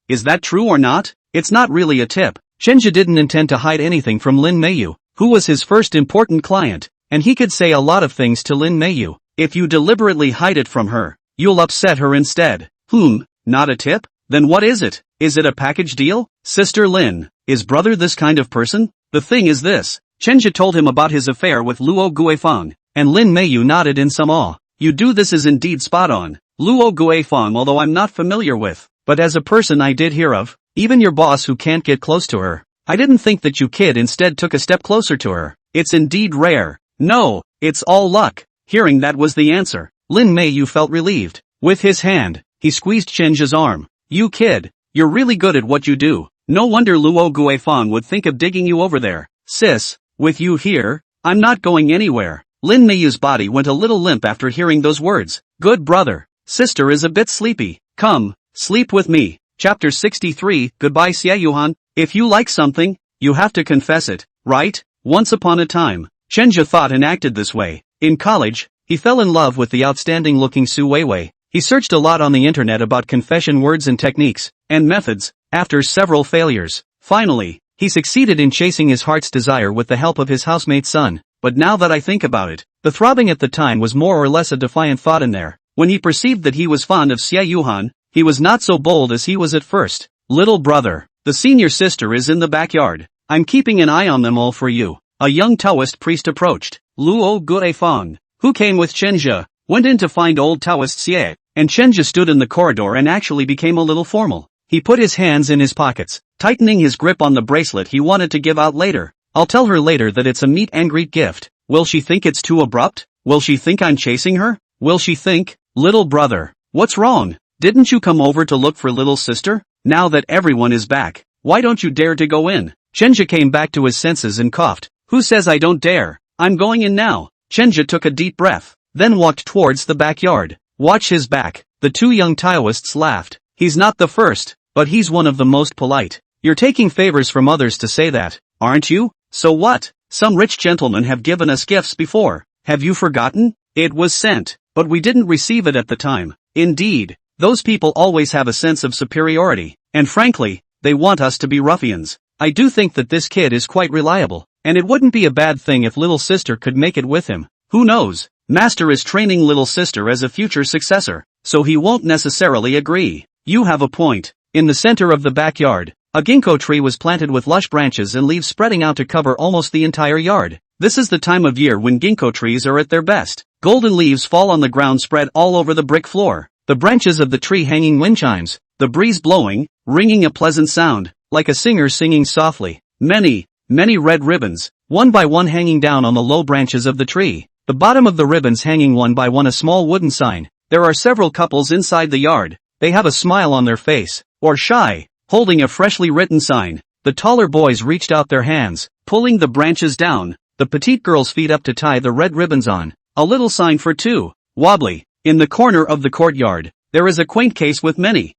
Is that true or not? It's not really a tip. Chenja didn't intend to hide anything from Lin Meiyu, who was his first important client. and he could say a lot of things to Lin Meiyu. If you deliberately hide it from her, you'll upset her instead. Not a tip? Then what is it? Is it a package deal? Sister Lin, is brother this kind of person? The thing is this. Chenja told him about his affair with Luo Guifeng, and Lin Meiyu nodded in some awe. You do this is indeed spot on. Luo Guifeng, although I'm not familiar with, but as a person I did hear of, even your boss who can't get close to her. I didn't think that you kid instead took a step closer to her. It's indeed rare. No, it's all luck. Hearing that was the answer, Lin Meiyu felt relieved. With his hand, he squeezed Chenja's arm. You kid, you're really good at what you do. No wonder Luo Guifeng would think of digging you over there. Sis, with you here, I'm not going anywhere. Lin Meiyu's body went a little limp after hearing those words. Good brother. Sister is a bit sleepy. Come, sleep with me. Chapter 63, Goodbye Xiaoyuhan. If you like something, you have to confess it, right? Once upon a time, Chenja thought and acted this way. In college, he fell in love with the outstanding-looking Su Weiwei. He searched a lot on the internet about confession words and techniques, and methods. After several failures, finally, he succeeded in chasing his heart's desire with the help of his housemate's son. But now that I think about it, the throbbing at the time was more or less a defiant thought in there. When he perceived that he was fond of Xiaoyuhan, he was not so bold as he was at first. Little brother, the senior sister is in the backyard. I'm keeping an eye on them all for you. A young Taoist priest approached. Luo Guifeng, who came with Chenja, went in to find old Taoist Xie, and Chenja stood in the corridor and actually became a little formal. He put his hands in his pockets, tightening his grip on the bracelet he wanted to give out later. I'll tell her later that it's a meet and greet gift. Will she think it's too abrupt? Will she think I'm chasing her? Will she think, little brother, what's wrong? Didn't you come over to look for little sister? Now that everyone is back, why don't you dare to go in? Chenja came back to his senses and coughed. Who says I don't dare? I'm going in now. Chenja took a deep breath, then walked towards the backyard. Watch his back. The two young Taoists laughed. He's not the first, but he's one of the most polite. You're taking favors from others to say that, aren't you? So what? Some rich gentlemen have given us gifts before. Have you forgotten? It was sent, but we didn't receive it at the time. Indeed, those people always have a sense of superiority, and frankly, they want us to be ruffians. I do think that this kid is quite reliable, and it wouldn't be a bad thing if little sister could make it with him. Who knows? Master is training little sister as a future successor, so he won't necessarily agree. You have a point. In the center of the backyard, a ginkgo tree was planted with lush branches and leaves spreading out to cover almost the entire yard. This is the time of year when ginkgo trees are at their best. Golden leaves fall on the ground spread all over the brick floor. The branches of the tree hanging wind chimes, the breeze blowing, ringing a pleasant sound, like a singer singing softly. Many red ribbons, one by one hanging down on the low branches of the tree. The bottom of the ribbons hanging one by one a small wooden sign. There are several couples inside the yard. They have a smile on their face, or shy, holding a freshly written sign. The taller boys reached out their hands, pulling the branches down. The petite girls' feet up to tie the red ribbons on. A little sign for two. Wobbly. In the corner of the courtyard, there is a quaint case with many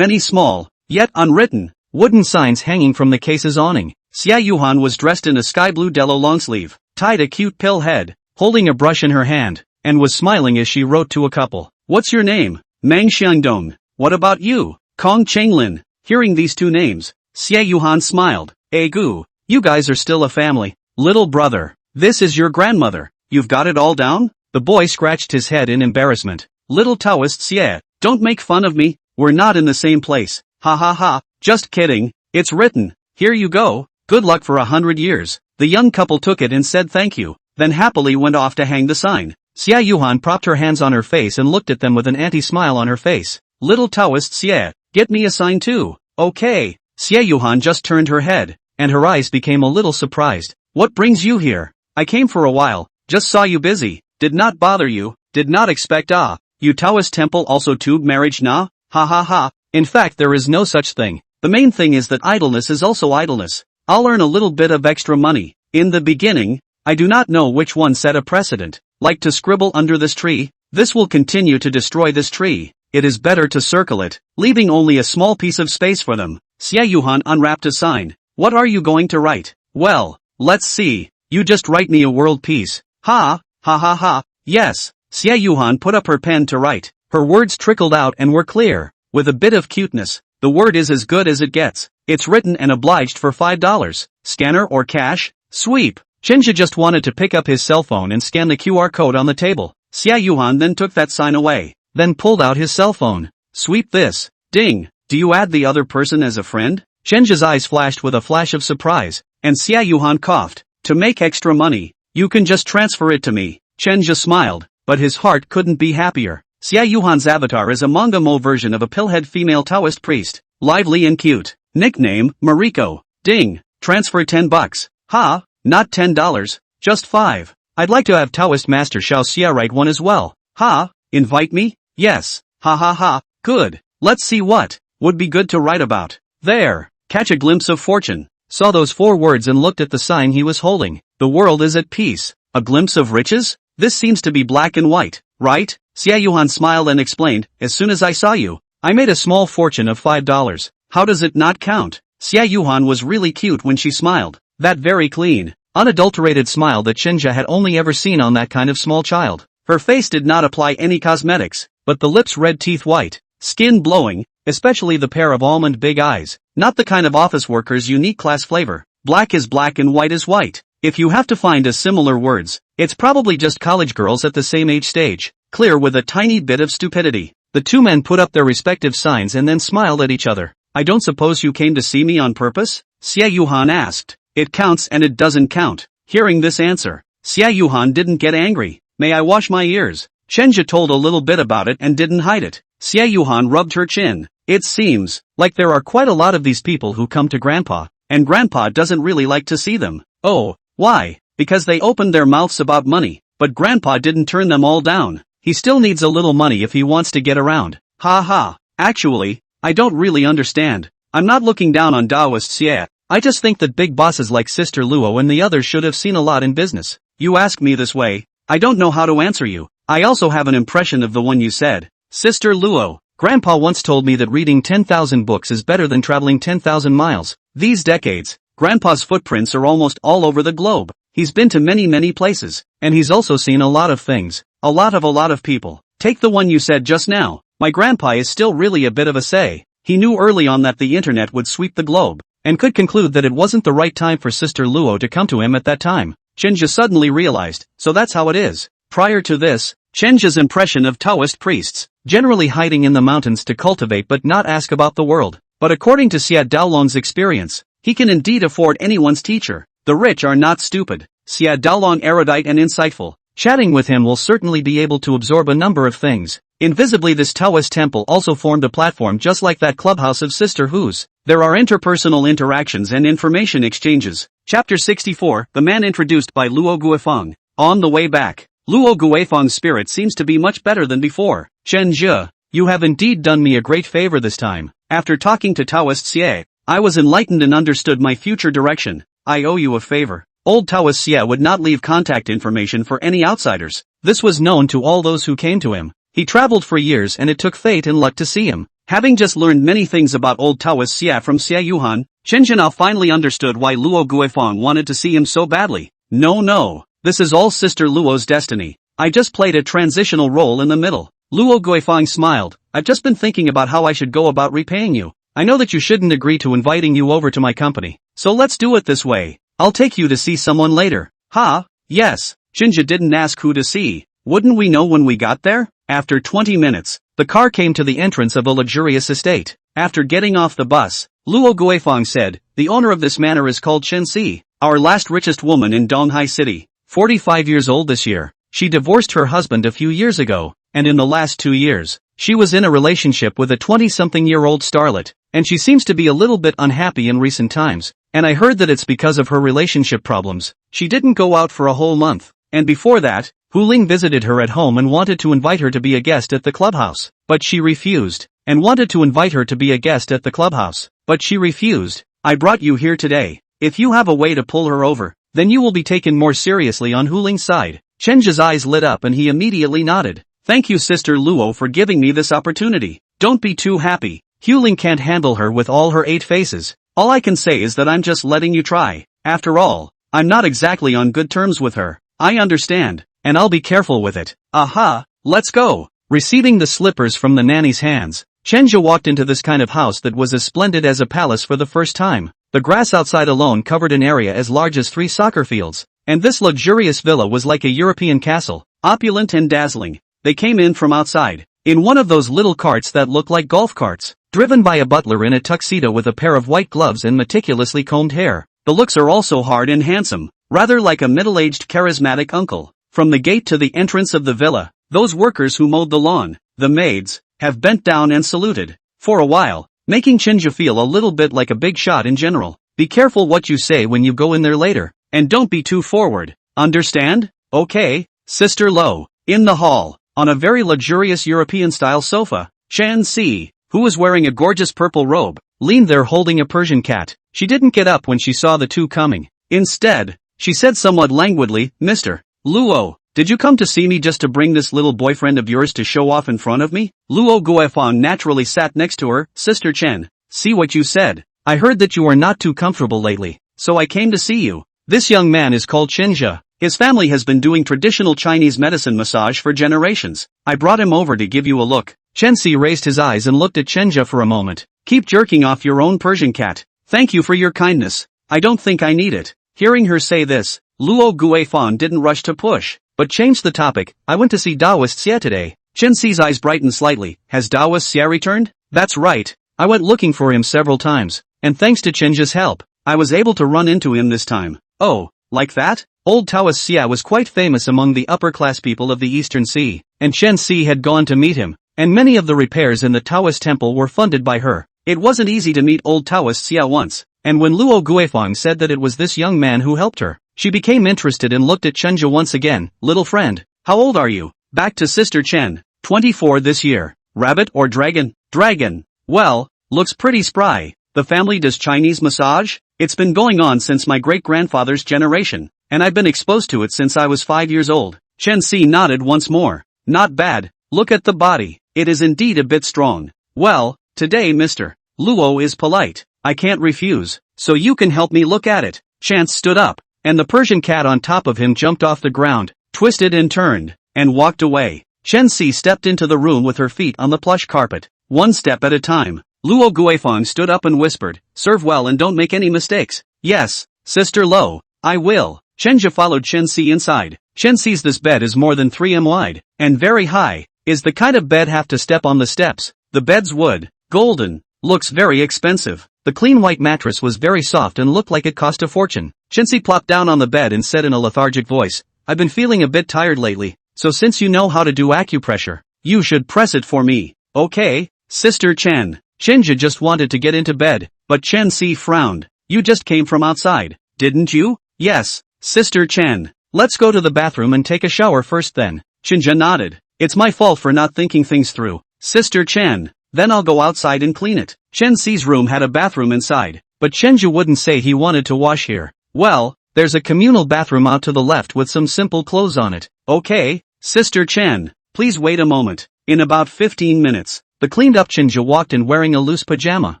small, yet unwritten, wooden signs hanging from the case's awning. Xiaoyuhan was dressed in a sky blue dello longsleeve, tied a cute pill head, holding a brush in her hand, and was smiling as she wrote to a couple. What's your name? Mang Xiangdong. What about you? Kong Chenglin. Hearing these two names, Xiaoyuhan smiled. Gu, you guys are still a family. Little brother, this is your grandmother. You've got it all down? The boy scratched his head in embarrassment. Little Taoist Xie, don't make fun of me. We're not in the same place. Ha ha ha, just kidding. It's written. Here you go. Good luck for 100 years. The young couple took it and said thank you, then happily went off to hang the sign. Xiaoyuhan propped her hands on her face and looked at them with an anti-smile on her face. Little Taoist Xie, get me a sign too. Okay. Xiaoyuhan just turned her head, and her eyes became a little surprised. What brings you here? I came for a while, just saw you busy, did not bother you, did not expect you Taoist temple also tube marriage na? Ha ha ha. In fact there is no such thing. The main thing is that idleness is also idleness. I'll earn a little bit of extra money. In the beginning, I do not know which one set a precedent. Like to scribble under this tree? This will continue to destroy this tree. It is better to circle it, leaving only a small piece of space for them. Xiaoyuhan unwrapped a sign. What are you going to write? Well, let's see. You just write me a world peace. Ha ha. Yes. Xiaoyuhan put up her pen to write. Her words trickled out and were clear, with a bit of cuteness. The word is as good as it gets. It's written and obliged for $5. Scanner or cash? Sweep. Chenja just wanted to pick up his cell phone and scan the QR code on the table. Xia Yuhan then took that sign away, then pulled out his cell phone. Sweep this. Ding. Do you add the other person as a friend? Chenja's eyes flashed with a flash of surprise, and Xia Yuhan coughed. To make extra money, you can just transfer it to me. Chenja smiled, but his heart couldn't be happier. Xia Yuhan's avatar is a manga mo version of a pillhead female Taoist priest. Lively and cute. Nickname, Mariko. Ding. Transfer $10. Ha, not $10. Just 5. I'd like to have Taoist Master Xiao Xia write one as well. Ha, invite me? Yes. Ha ha ha, good. Let's see what would be good to write about. There. Catch a glimpse of fortune. Saw those 4 words and looked at the sign he was holding. The world is at peace. A glimpse of riches? This seems to be black and white, right? Xia Yuhan smiled and explained, as soon as I saw you, I made a small fortune of $5. How does it not count? Xia Yuhan was really cute when she smiled. That very clean, unadulterated smile that Chenja had only ever seen on that kind of small child. Her face did not apply any cosmetics, but the lips red, teeth white, skin glowing, especially the pair of almond big eyes. Not the kind of office worker's unique class flavor. Black is black and white is white. If you have to find a similar words, it's probably just college girls at the same age stage, clear with a tiny bit of stupidity. The 2 men put up their respective signs and then smiled at each other. I don't suppose you came to see me on purpose? Xia Yuhan asked. It counts and it doesn't count. Hearing this answer, Xia Yuhan didn't get angry. May I wash my ears? Chenja told a little bit about it and didn't hide it. Xia Yuhan rubbed her chin. It seems like there are quite a lot of these people who come to Grandpa, and Grandpa doesn't really like to see them. Oh, why? Because they opened their mouths about money, but Grandpa didn't turn them all down. He still needs a little money if he wants to get around. Ha ha. Actually, I don't really understand. I'm not looking down on Taoists yet. I just think that big bosses like Sister Luo and the others should have seen a lot in business. You ask me this way, I don't know how to answer you. I also have an impression of the one you said. Sister Luo. Grandpa once told me that reading 10,000 books is better than traveling 10,000 miles. These decades, Grandpa's footprints are almost all over the globe. He's been to many places, and he's also seen a lot of things. A lot of people. Take the one you said just now. My grandpa is still really a bit of a say. He knew early on that the internet would sweep the globe, and could conclude that it wasn't the right time for Sister Luo to come to him at that time. Chenja suddenly realized, so that's how it is. Prior to this, Chenja's impression of Taoist priests, generally hiding in the mountains to cultivate but not ask about the world. But according to Xia Daolong's experience, he can indeed afford anyone's teacher. The rich are not stupid. Xia Daolong erudite and insightful. Chatting with him will certainly be able to absorb a number of things. Invisibly, this Taoist temple also formed a platform just like that clubhouse of Sister Who's. There are interpersonal interactions and information exchanges. Chapter 64, The Man Introduced by Luo Guifeng. On the way back, Luo Guifeng's spirit seems to be much better than before. Chen Zhe, you have indeed done me a great favor this time. After talking to Taoist Xie, I was enlightened and understood my future direction. I owe you a favor. Old Taoist Xie would not leave contact information for any outsiders. This was known to all those who came to him. He traveled for years and it took fate and luck to see him. Having just learned many things about old Taoist Xie from Xie Yuhan, Chen Zhe now finally understood why Luo Guifeng wanted to see him so badly. No, this is all Sister Luo's destiny. I just played a transitional role in the middle. Luo Guifeng smiled. I've just been thinking about how I should go about repaying you. I know that you shouldn't agree to inviting you over to my company, so let's do it this way. I'll take you to see someone later. Ha, yes. Chenja didn't ask who to see. Wouldn't we know when we got there? After 20 minutes, the car came to the entrance of a luxurious estate. After getting off the bus, Luo Guifeng said, the owner of this manor is called Chen Si, our last richest woman in Donghai City. 45 years old this year. She divorced her husband a few years ago, and in the last 2 years, she was in a relationship with a 20-something-year-old starlet, and she seems to be a little bit unhappy in recent times, and I heard that it's because of her relationship problems. She didn't go out for a whole month, and before that, Hu Ling visited her at home and wanted to invite her to be a guest at the clubhouse, but she refused, and wanted to invite her to be a guest at the clubhouse, but she refused. I brought you here today. If you have a way to pull her over, then you will be taken more seriously on Hu Ling's side. Chen Zhe's eyes lit up and he immediately nodded. Thank you Sister Luo for giving me this opportunity. Don't be too happy. Hu Ling can't handle her with all her 8 faces. All I can say is that I'm just letting you try. After all, I'm not exactly on good terms with her. I understand, and I'll be careful with it. Aha, let's go. Receiving the slippers from the nanny's hands, Chen Zhe walked into this kind of house that was as splendid as a palace for the first time. The grass outside alone covered an area as large as 3 soccer fields, And this luxurious villa was like a European castle, opulent and dazzling. They came in from outside, in one of those little carts that look like golf carts, driven by a butler in a tuxedo with a pair of white gloves and meticulously combed hair. The looks are also hard and handsome, rather like a middle-aged charismatic uncle. From the gate to the entrance of the villa, those workers who mowed the lawn, the maids, have bent down and saluted. For a while, making Chinja feel a little bit like a big shot in general. Be careful what you say when you go in there later, and don't be too forward. Understand? Okay, Sister Lo. In the hall, on a very luxurious European-style sofa, Chen Si, who was wearing a gorgeous purple robe, leaned there holding a Persian cat. She didn't get up when she saw the two coming. Instead, she said somewhat languidly, "Mr. Luo, did you come to see me just to bring this little boyfriend of yours to show off in front of me?" Luo Guifang naturally sat next to her. "Sister Chen, see what you said. I heard that you are not too comfortable lately, so I came to see you." This young man is called Chinja. His family has been doing traditional Chinese medicine massage for generations. I brought him over to give you a look. Chen Si raised his eyes and looked at Chinja for a moment. "Keep jerking off your own Persian cat. Thank you for your kindness. I don't think I need it." Hearing her say this, Luo Guifang didn't rush to push, but changed the topic. "I went to see Daoist Xie today." Chen Si's eyes brightened slightly. "Has Daoist Xie returned?" "That's right. I went looking for him several times, and thanks to Chinja's help, I was able to run into him this time." "Oh, like that?" Old Taoist Xie was quite famous among the upper-class people of the Eastern Sea, and Chen Si had gone to meet him, and many of the repairs in the Taoist temple were funded by her. It wasn't easy to meet old Taoist Xie once, and when Luo Guifang said that it was this young man who helped her, she became interested and looked at Chenja once again. "Little friend, how old are you?" "Back to Sister Chen, 24 this year." "Rabbit or dragon?" "Dragon." "Well, looks pretty spry. The family does Chinese massage?" "It's been going on since my great-grandfather's generation, and I've been exposed to it since I was 5 years old." Chen Si nodded once more. "Not bad. Look at the body. It is indeed a bit strong." "Well, today Mr. Luo is polite. I can't refuse, so you can help me look at it." Chance stood up, and the Persian cat on top of him jumped off the ground, twisted and turned, and walked away. Chen Si stepped into the room with her feet on the plush carpet, one step at a time. Luo Guifang stood up and whispered, "Serve well and don't make any mistakes." "Yes, Sister Lo, I will." Chenja followed Chen Si inside. Chen Si's this bed is more than 3 m wide, and very high. Is the kind of bed have to step on the steps. The bed's wood, golden, looks very expensive. The clean white mattress was very soft and looked like it cost a fortune. Chen Si plopped down on the bed and said in a lethargic voice, "I've been feeling a bit tired lately, so since you know how to do acupressure, you should press it for me." "Okay, Sister Chen." Chenja just wanted to get into bed, but Chen Si frowned. "You just came from outside, didn't you?" "Yes, Sister Chen. Let's go to the bathroom and take a shower first then." Chenja nodded. "It's my fault for not thinking things through, Sister Chen. Then I'll go outside and clean it." Chen Si's room had a bathroom inside, but Chenja wouldn't say he wanted to wash here. "Well, there's a communal bathroom out to the left with some simple clothes on it." "Okay, Sister Chen, please wait a moment." In about 15 minutes, the cleaned-up Chenja walked in wearing a loose pajama.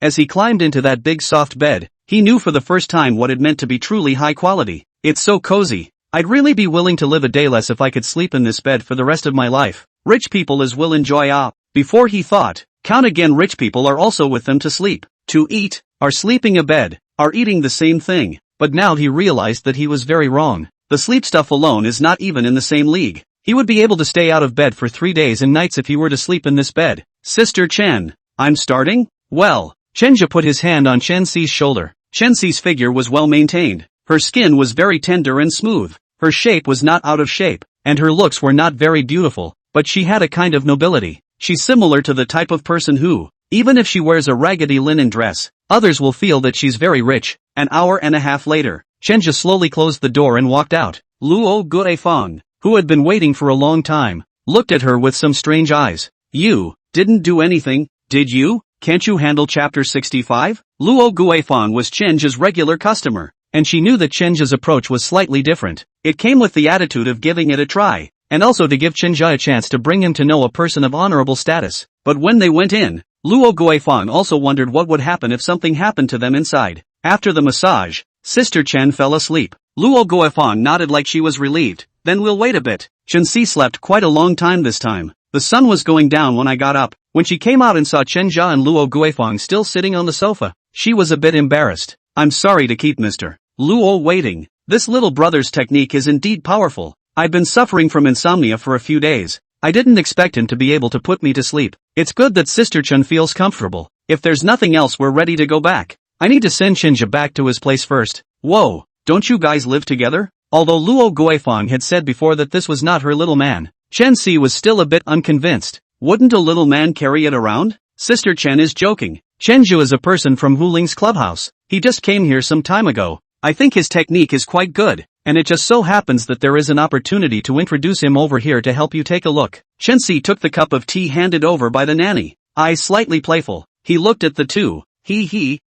As he climbed into that big soft bed, he knew for the first time what it meant to be truly high quality. "It's so cozy. I'd really be willing to live a day less if I could sleep in this bed for the rest of my life. Rich people as will enjoy Before he thought, count again, rich people are also with them to sleep, to eat, are sleeping a bed, are eating the same thing. But now he realized that he was very wrong. The sleep stuff alone is not even in the same league. He would be able to stay out of bed for 3 days and nights if he were to sleep in this bed. "Sister Chen, I'm starting?" "Well." Chenja put his hand on Chen Si's shoulder. Chen Si's figure was well maintained. Her skin was very tender and smooth. Her shape was not out of shape, and her looks were not very beautiful, but she had a kind of nobility. She's similar to the type of person who, even if she wears a raggedy linen dress, others will feel that she's very rich. An hour and a half later, Chenja slowly closed the door and walked out. Luo Guifang, who had been waiting for a long time, looked at her with some strange eyes. "You didn't do anything, did you? Can't you handle chapter 65? Luo Guifang was Chenja's regular customer, and she knew that Chenja's approach was slightly different. It came with the attitude of giving it a try, and also to give Chenja a chance to bring him to know a person of honorable status. But when they went in, Luo Guifang also wondered what would happen if something happened to them inside. After the massage, Sister Chen fell asleep. Luo Guifang nodded like she was relieved. "Then we'll wait a bit." Chen Si slept quite a long time this time. "The sun was going down when I got up." When she came out and saw Chenja and Luo Guifang still sitting on the sofa, she was a bit embarrassed. "I'm sorry to keep Mr. Luo waiting." This little brother's technique is indeed powerful. I've been suffering from insomnia for a few days. I didn't expect him to be able to put me to sleep. It's good that Sister Chen feels comfortable. If there's nothing else, we're ready to go back. I need to send Shinja back to his place first. Whoa, don't you guys live together? Although Luo Guifang had said before that this was not her little man, Chen Si was still a bit unconvinced. Wouldn't a little man carry it around? Sister Chen is joking. Chenju is a person from Huling's clubhouse. He just came here some time ago. I think his technique is quite good, and it just so happens that there is an opportunity to introduce him over here to help you take a look. Chen Si took the cup of tea handed over by the nanny. Eyes slightly playful. He looked at the two.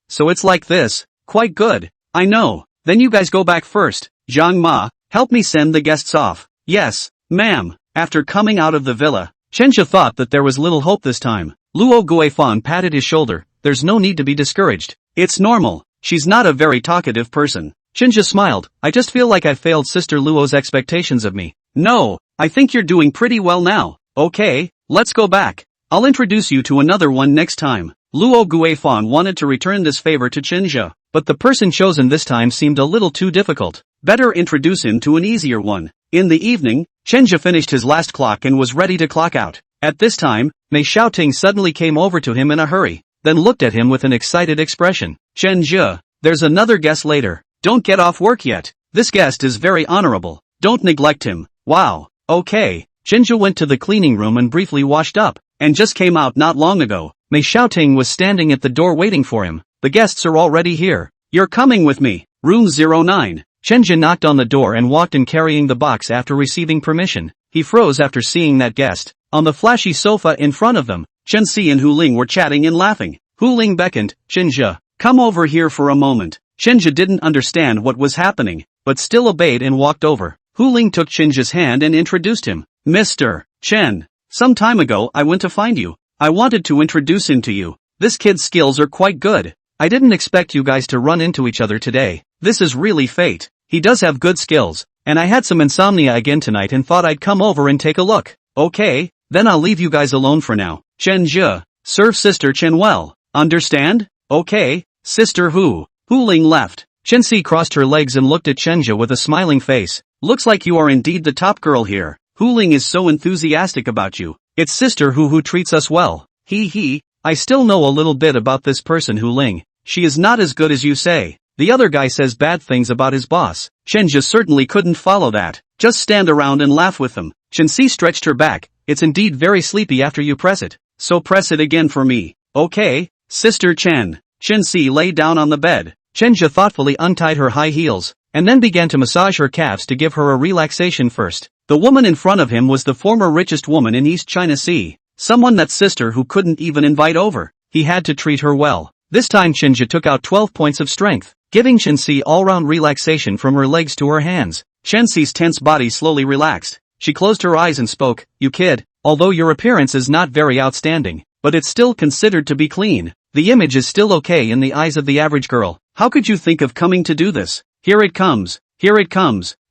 So it's like this. Quite good. I know. Then you guys go back first. Zhang Ma, help me send the guests off. Yes, ma'am. After coming out of the villa, Chenja thought that there was little hope this time. Luo Guifang patted his shoulder. There's no need to be discouraged. It's normal. She's not a very talkative person. Chenja smiled. I just feel like I failed Sister Luo's expectations of me. No, I think you're doing pretty well now. Okay, let's go back. I'll introduce you to another one next time. Luo Guifang wanted to return this favor to Chenja, but the person chosen this time seemed a little too difficult. Better introduce him to an easier one. In the evening, Chenja finished his last clock and was ready to clock out. At this time, Mei Xiaoting suddenly came over to him in a hurry, then looked at him with an excited expression. Chenja, there's another guest later. Don't get off work yet. This guest is very honorable. Don't neglect him. Wow. Okay. Chenja went to the cleaning room and briefly washed up, and just came out not long ago. Mei Xiaoting was standing at the door waiting for him. The guests are already here. You're coming with me. Room 09. Chenja knocked on the door and walked in carrying the box after receiving permission. He froze after seeing that guest. On the flashy sofa in front of them, Chen Si and Hu Ling were chatting and laughing. Hu Ling beckoned, Chenja, come over here for a moment. Chenja didn't understand what was happening, but still obeyed and walked over. Hu Ling took Chenja's hand and introduced him. Mr. Chen, some time ago I went to find you. I wanted to introduce him to you. This kid's skills are quite good. I didn't expect you guys to run into each other today. This is really fate. He does have good skills, and I had some insomnia again tonight and thought I'd come over and take a look. Okay, then I'll leave you guys alone for now. Chenja, serve Sister Chen well. Understand? Okay, Sister Hu. Hu Ling left. Chen Si crossed her legs and looked at Chenja with a smiling face. Looks like you are indeed the top girl here. Hu Ling is so enthusiastic about you. It's Sister Hu who treats us well. I still know a little bit about this person Hu Ling. She is not as good as you say. The other guy says bad things about his boss. Chenja certainly couldn't follow that. Just stand around and laugh with them. Chen Si stretched her back. It's indeed very sleepy after you press it. So press it again for me. Okay, Sister Chen. Chen Si lay down on the bed. Chenja thoughtfully untied her high heels, and then began to massage her calves to give her a relaxation first. The woman in front of him was the former richest woman in East China Sea. Someone that Sister Hu couldn't even invite over. He had to treat her well. This time Chenja took out 12 points of strength, giving Chen Si all-round relaxation from her legs to her hands. Chen Si's tense body slowly relaxed. She closed her eyes and spoke, You kid, although your appearance is not very outstanding, but it's still considered to be clean. The image is still okay in the eyes of the average girl. How could you think of coming to do this? Here it comes,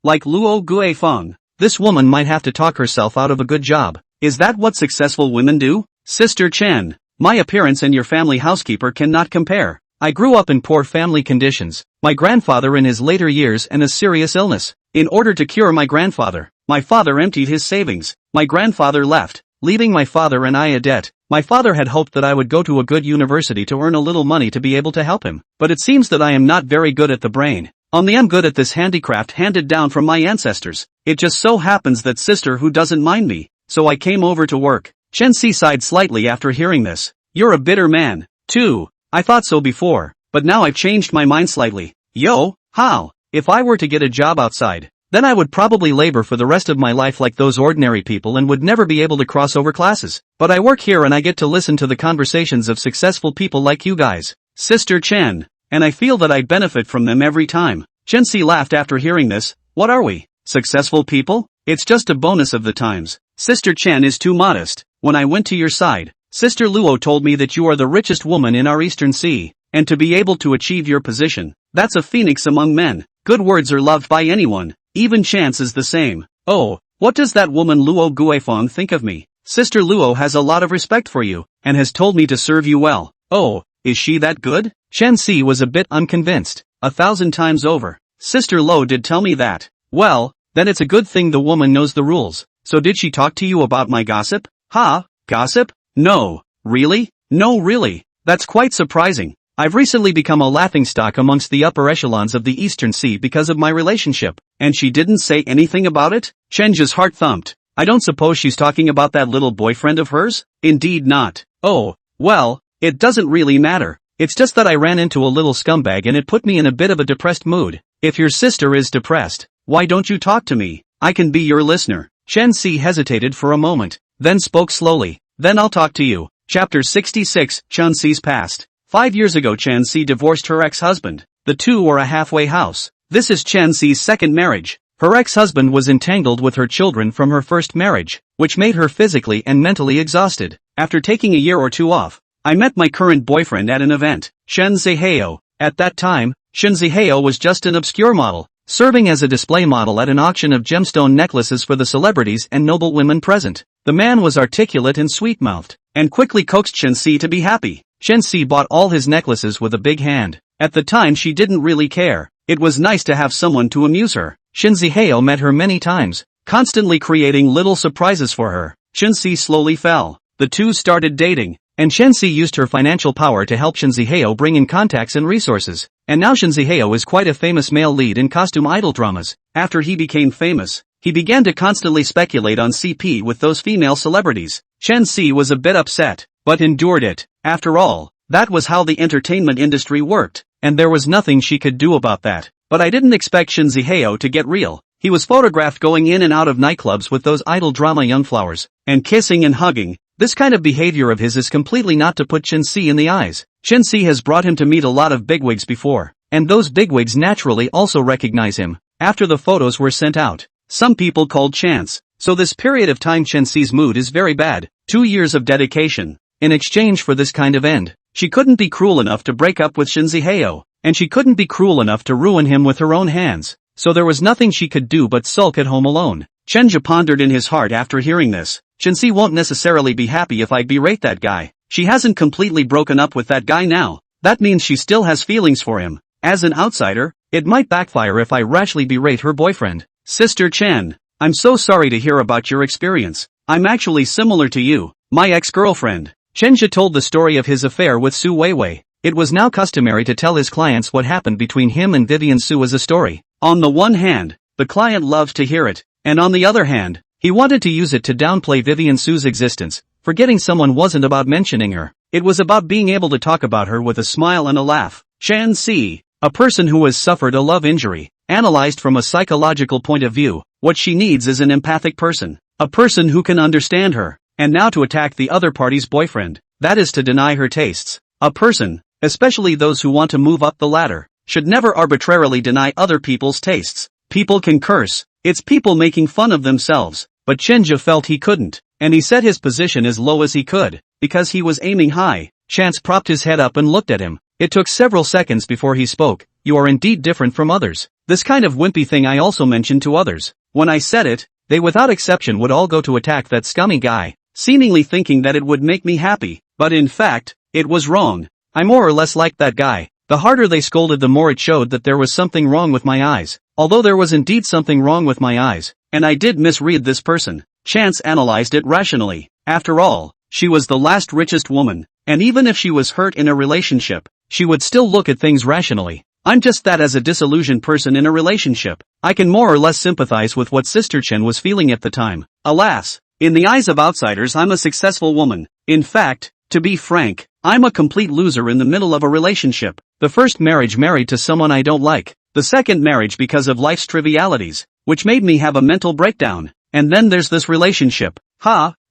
like Luo Guifang. This woman might have to talk herself out of a good job. Is that what successful women do? Sister Chen, my appearance and your family housekeeper cannot compare. I grew up in poor family conditions. My grandfather in his later years and a serious illness. In order to cure my grandfather, my father emptied his savings. My grandfather left, leaving my father and I a debt. My father had hoped that I would go to a good university to earn a little money to be able to help him. But it seems that I am not very good at the brain. Only I'm good at this handicraft handed down from my ancestors. It just so happens that Sister Hu doesn't mind me, so I came over to work. Chen Si sighed slightly after hearing this. You're a bitter man, too. I thought so before, but now I've changed my mind slightly. Yo, how? If I were to get a job outside, then I would probably labor for the rest of my life like those ordinary people and would never be able to cross over classes. But I work here and I get to listen to the conversations of successful people like you guys, Sister Chen, and I feel that I benefit from them every time. Chen Si laughed after hearing this. What are we? Successful people? It's just a bonus of the times. Sister Chen is too modest. When I went to your side, Sister Luo told me that you are the richest woman in our Eastern Sea, and to be able to achieve your position, that's a phoenix among men. Good words are loved by anyone, even chance is the same. Oh, what does that woman Luo Guifang think of me? Sister Luo has a lot of respect for you, and has told me to serve you well. Oh, is she that good? Chen Si was a bit unconvinced. 1,000 times over. Sister Lo did tell me that. Well, then it's a good thing the woman knows the rules. So did she talk to you about my gossip? Ha, gossip? No. Really? No really. That's quite surprising. I've recently become a laughingstock amongst the upper echelons of the Eastern Sea because of my relationship. And she didn't say anything about it? Chenja's heart thumped. I don't suppose she's talking about that little boyfriend of hers? Indeed not. Oh, well, it doesn't really matter. It's just that I ran into a little scumbag and it put me in a bit of a depressed mood. If your sister is depressed, why don't you talk to me? I can be your listener. Chen Si hesitated for a moment, then spoke slowly. Then I'll talk to you. Chapter 66, Chen Si's past. 5 years ago Chen Si divorced her ex-husband. The two were a halfway house. This is Chen Si's second marriage. Her ex-husband was entangled with her children from her first marriage, which made her physically and mentally exhausted. After taking a year or two off, I met my current boyfriend at an event, Shen Ziheo. At that time, Shen Ziheo was just an obscure model, serving as a display model at an auction of gemstone necklaces for the celebrities and noble women present. The man was articulate and sweet-mouthed, and quickly coaxed Shen Si to be happy. Shen Si bought all his necklaces with a big hand. At the time she didn't really care. It was nice to have someone to amuse her. Shen Ziheo met her many times, constantly creating little surprises for her. Shen Si slowly fell. The two started dating, and Shen Si used her financial power to help Shen Ziheo bring in contacts and resources. And now Shen Ziheo is quite a famous male lead in costume idol dramas. After he became famous, he began to constantly speculate on CP with those female celebrities. Shen Si was a bit upset, but endured it. After all, that was how the entertainment industry worked, and there was nothing she could do about that. But I didn't expect Shen Ziheo to get real. He was photographed going in and out of nightclubs with those idol drama youngflowers, and kissing and hugging. This kind of behavior of his is completely not to put Shen Si in the eyes. Shen Si has brought him to meet a lot of bigwigs before, and those bigwigs naturally also recognize him. After the photos were sent out, some people called chance. So this period of time Shen Si's mood is very bad. 2 years of dedication. In exchange for this kind of end, she couldn't be cruel enough to break up with Shen Ziheo, and she couldn't be cruel enough to ruin him with her own hands. So there was nothing she could do but sulk at home alone. Chenja pondered in his heart after hearing this. Shen Si won't necessarily be happy if I berate that guy. She hasn't completely broken up with that guy now. That means she still has feelings for him. As an outsider, it might backfire if I rashly berate her boyfriend. Sister Chen, I'm so sorry to hear about your experience. I'm actually similar to you, my ex-girlfriend. Chenja told the story of his affair with Su Weiwei. It was now customary to tell his clients what happened between him and Vivian Su as a story. On the one hand, the client loved to hear it, and on the other hand, he wanted to use it to downplay Vivian Su's existence. Forgetting someone wasn't about mentioning her. It was about being able to talk about her with a smile and a laugh. Chen Si, a person who has suffered a love injury, analyzed from a psychological point of view, what she needs is an empathic person. A person who can understand her. And now to attack the other party's boyfriend, that is to deny her tastes. A person, especially those who want to move up the ladder, should never arbitrarily deny other people's tastes. People can curse, it's people making fun of themselves, but Chenja felt he couldn't, and he set his position as low as he could, because he was aiming high. Chance propped his head up and looked at him. It took several seconds before he spoke. You are indeed different from others. This kind of wimpy thing I also mentioned to others. When I said it, they without exception would all go to attack that scummy guy, seemingly thinking that it would make me happy, but in fact, it was wrong. I more or less liked that guy. The harder they scolded the more it showed that there was something wrong with my eyes. Although there was indeed something wrong with my eyes, and I did misread this person. Chance analyzed it rationally. After all, she was the last richest woman, and even if she was hurt in a relationship, she would still look at things rationally. I'm just that as a disillusioned person in a relationship. I can more or less sympathize with what Sister Chen was feeling at the time. Alas, in the eyes of outsiders I'm a successful woman. In fact, to be frank, I'm a complete loser in the middle of a relationship. The first marriage married to someone I don't like. The second marriage because of life's trivialities, which made me have a mental breakdown. And then there's this relationship.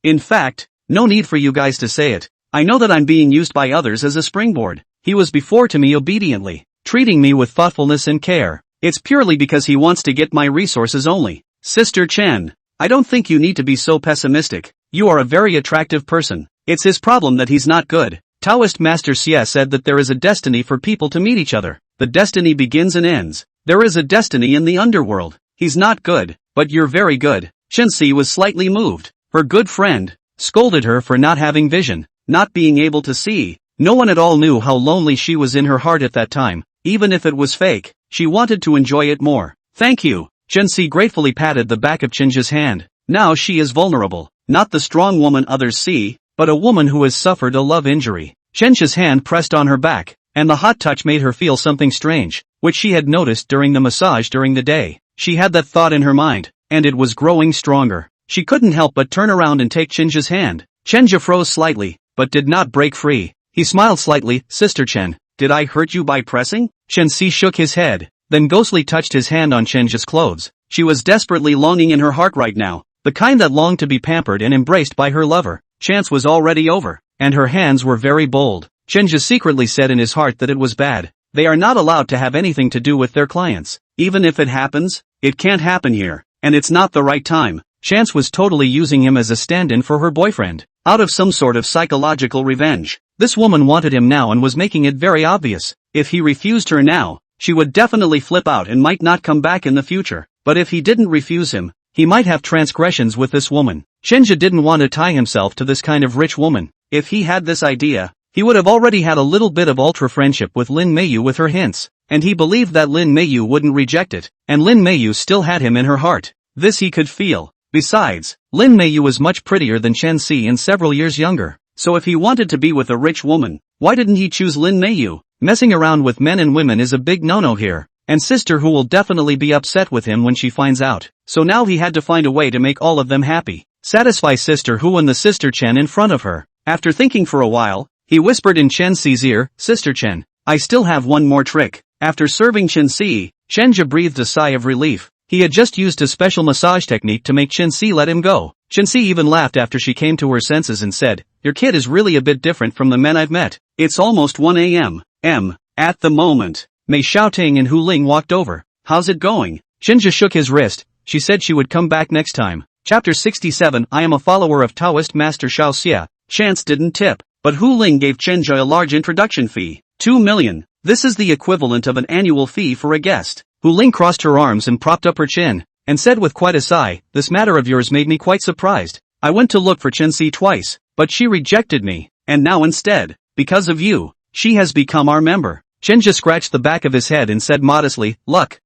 In fact, no need for you guys to say it. I know that I'm being used by others as a springboard. He was before to me obediently, treating me with thoughtfulness and care. It's purely because he wants to get my resources only. Sister Chen, I don't think you need to be so pessimistic. You are a very attractive person. It's his problem that he's not good. Taoist Master Xie said that there is a destiny for people to meet each other. The destiny begins and ends. There is a destiny in the underworld. He's not good, but you're very good. Shen Si was slightly moved. Her good friend scolded her for not having vision, not being able to see. No one at all knew how lonely she was in her heart at that time, even if it was fake. she wanted to enjoy it more. Thank you. Shensi gratefully patted the back of Chenja's hand. Now she is vulnerable. Not the strong woman others see, but a woman who has suffered a love injury. Chenja's hand pressed on her back, and the hot touch made her feel something strange, which she had noticed during the massage during the day. She had that thought in her mind, and it was growing stronger. She couldn't help but turn around and take Chenja's hand. Chenja froze slightly, but did not break free. He smiled slightly. Sister Chen, did I hurt you by pressing? Shensi shook his head, then ghostly touched his hand on Chenja's clothes. She was desperately longing in her heart right now, the kind that longed to be pampered and embraced by her lover. Chance was already over, and her hands were very bold. Chenja secretly said in his heart that it was bad. They are not allowed to have anything to do with their clients. Even if it happens, it can't happen here, and it's not the right time. Chance was totally using him as a stand-in for her boyfriend, out of some sort of psychological revenge. This woman wanted him now and was making it very obvious. If he refused her now, she would definitely flip out and might not come back in the future. But if he didn't refuse him, he might have transgressions with this woman. Chenja didn't want to tie himself to this kind of rich woman. If he had this idea, he would have already had a little bit of ultra friendship with Lin Meiyu with her hints, and he believed that Lin Meiyu wouldn't reject it, and Lin Meiyu still had him in her heart. This he could feel. Besides, Lin Meiyu was much prettier than Chen Si and several years younger, so if he wanted to be with a rich woman, why didn't he choose Lin Meiyu? Messing around with men and women is a big no-no here, and Sister Hu will definitely be upset with him when she finds out, so now he had to find a way to make all of them happy. Satisfy Sister Hu and the Sister Chen in front of her. After thinking for a while, he whispered in Chen Si's ear, Sister Chen, I still have one more trick. After serving Chen Si, Chenja breathed a sigh of relief. He had just used a special massage technique to make Chen Si let him go. Chen Si even laughed after she came to her senses and said, your kid is really a bit different from the men I've met. It's almost 1 a.m. At the moment. Mei Xiaoting and Hu Ling walked over. How's it going? Chenja shook his wrist. She said she would come back next time. Chapter 67 I am a follower of Taoist Master Xiao Xia. Chance didn't tip, but Hu Ling gave Chenja a large introduction fee. 2 million. This is the equivalent of an annual fee for a guest. Hu Ling crossed her arms and propped up her chin, and said with quite a sigh, this matter of yours made me quite surprised. I went to look for Chen Si twice, but she rejected me, and now instead, because of you, she has become our member. Chenja scratched the back of his head and said modestly, luck.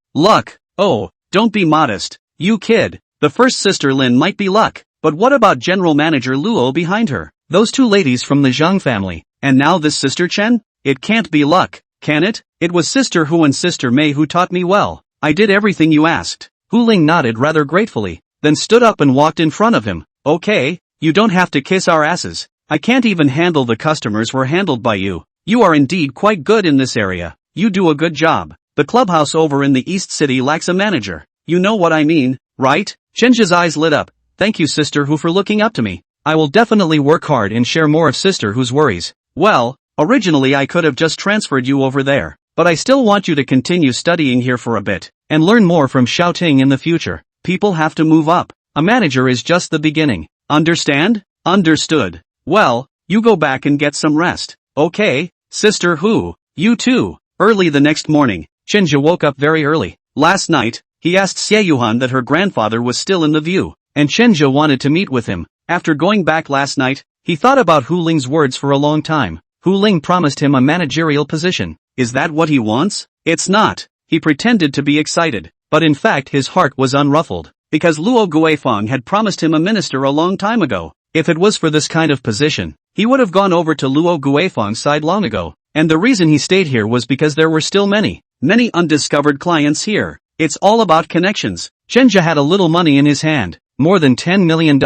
Oh, don't be modest, you kid. The first sister Lin might be luck, but what about General Manager Luo behind her? Those two ladies from the Zhang family, and now this Sister Chen? It can't be luck, can it? It was Sister Hu and Sister Mei who taught me well. I did everything you asked. Hu Ling nodded rather gratefully, then stood up and walked in front of him. Okay, you don't have to kiss our asses. I can't even handle the customers were handled by you. You are indeed quite good in this area. You do a good job. The clubhouse over in the East City lacks a manager. You know what I mean, right? Chenja's eyes lit up. Thank you Sister Hu for looking up to me. I will definitely work hard and share more of Sister Hu's worries. Well, originally I could have just transferred you over there, but I still want you to continue studying here for a bit, and learn more from Xiaoting in the future. People have to move up. A manager is just the beginning. Understand? Understood. Well, you go back and get some rest. Okay, Sister Hu, you too. Early the next morning, Chenja woke up very early. Last night, he asked Xie Yuhan that her grandfather was still in the view, and Chenja wanted to meet with him. After going back last night, he thought about Hu Ling's words for a long time. Hu Ling promised him a managerial position. Is that what he wants? It's not. He pretended to be excited, but in fact his heart was unruffled, because Luo Guifeng had promised him a minister a long time ago. If it was for this kind of position, he would have gone over to Luo Guifeng's side long ago, and the reason he stayed here was because there were still many undiscovered clients here. It's all about connections. Chenja had a little money in his hand, more than $10 million,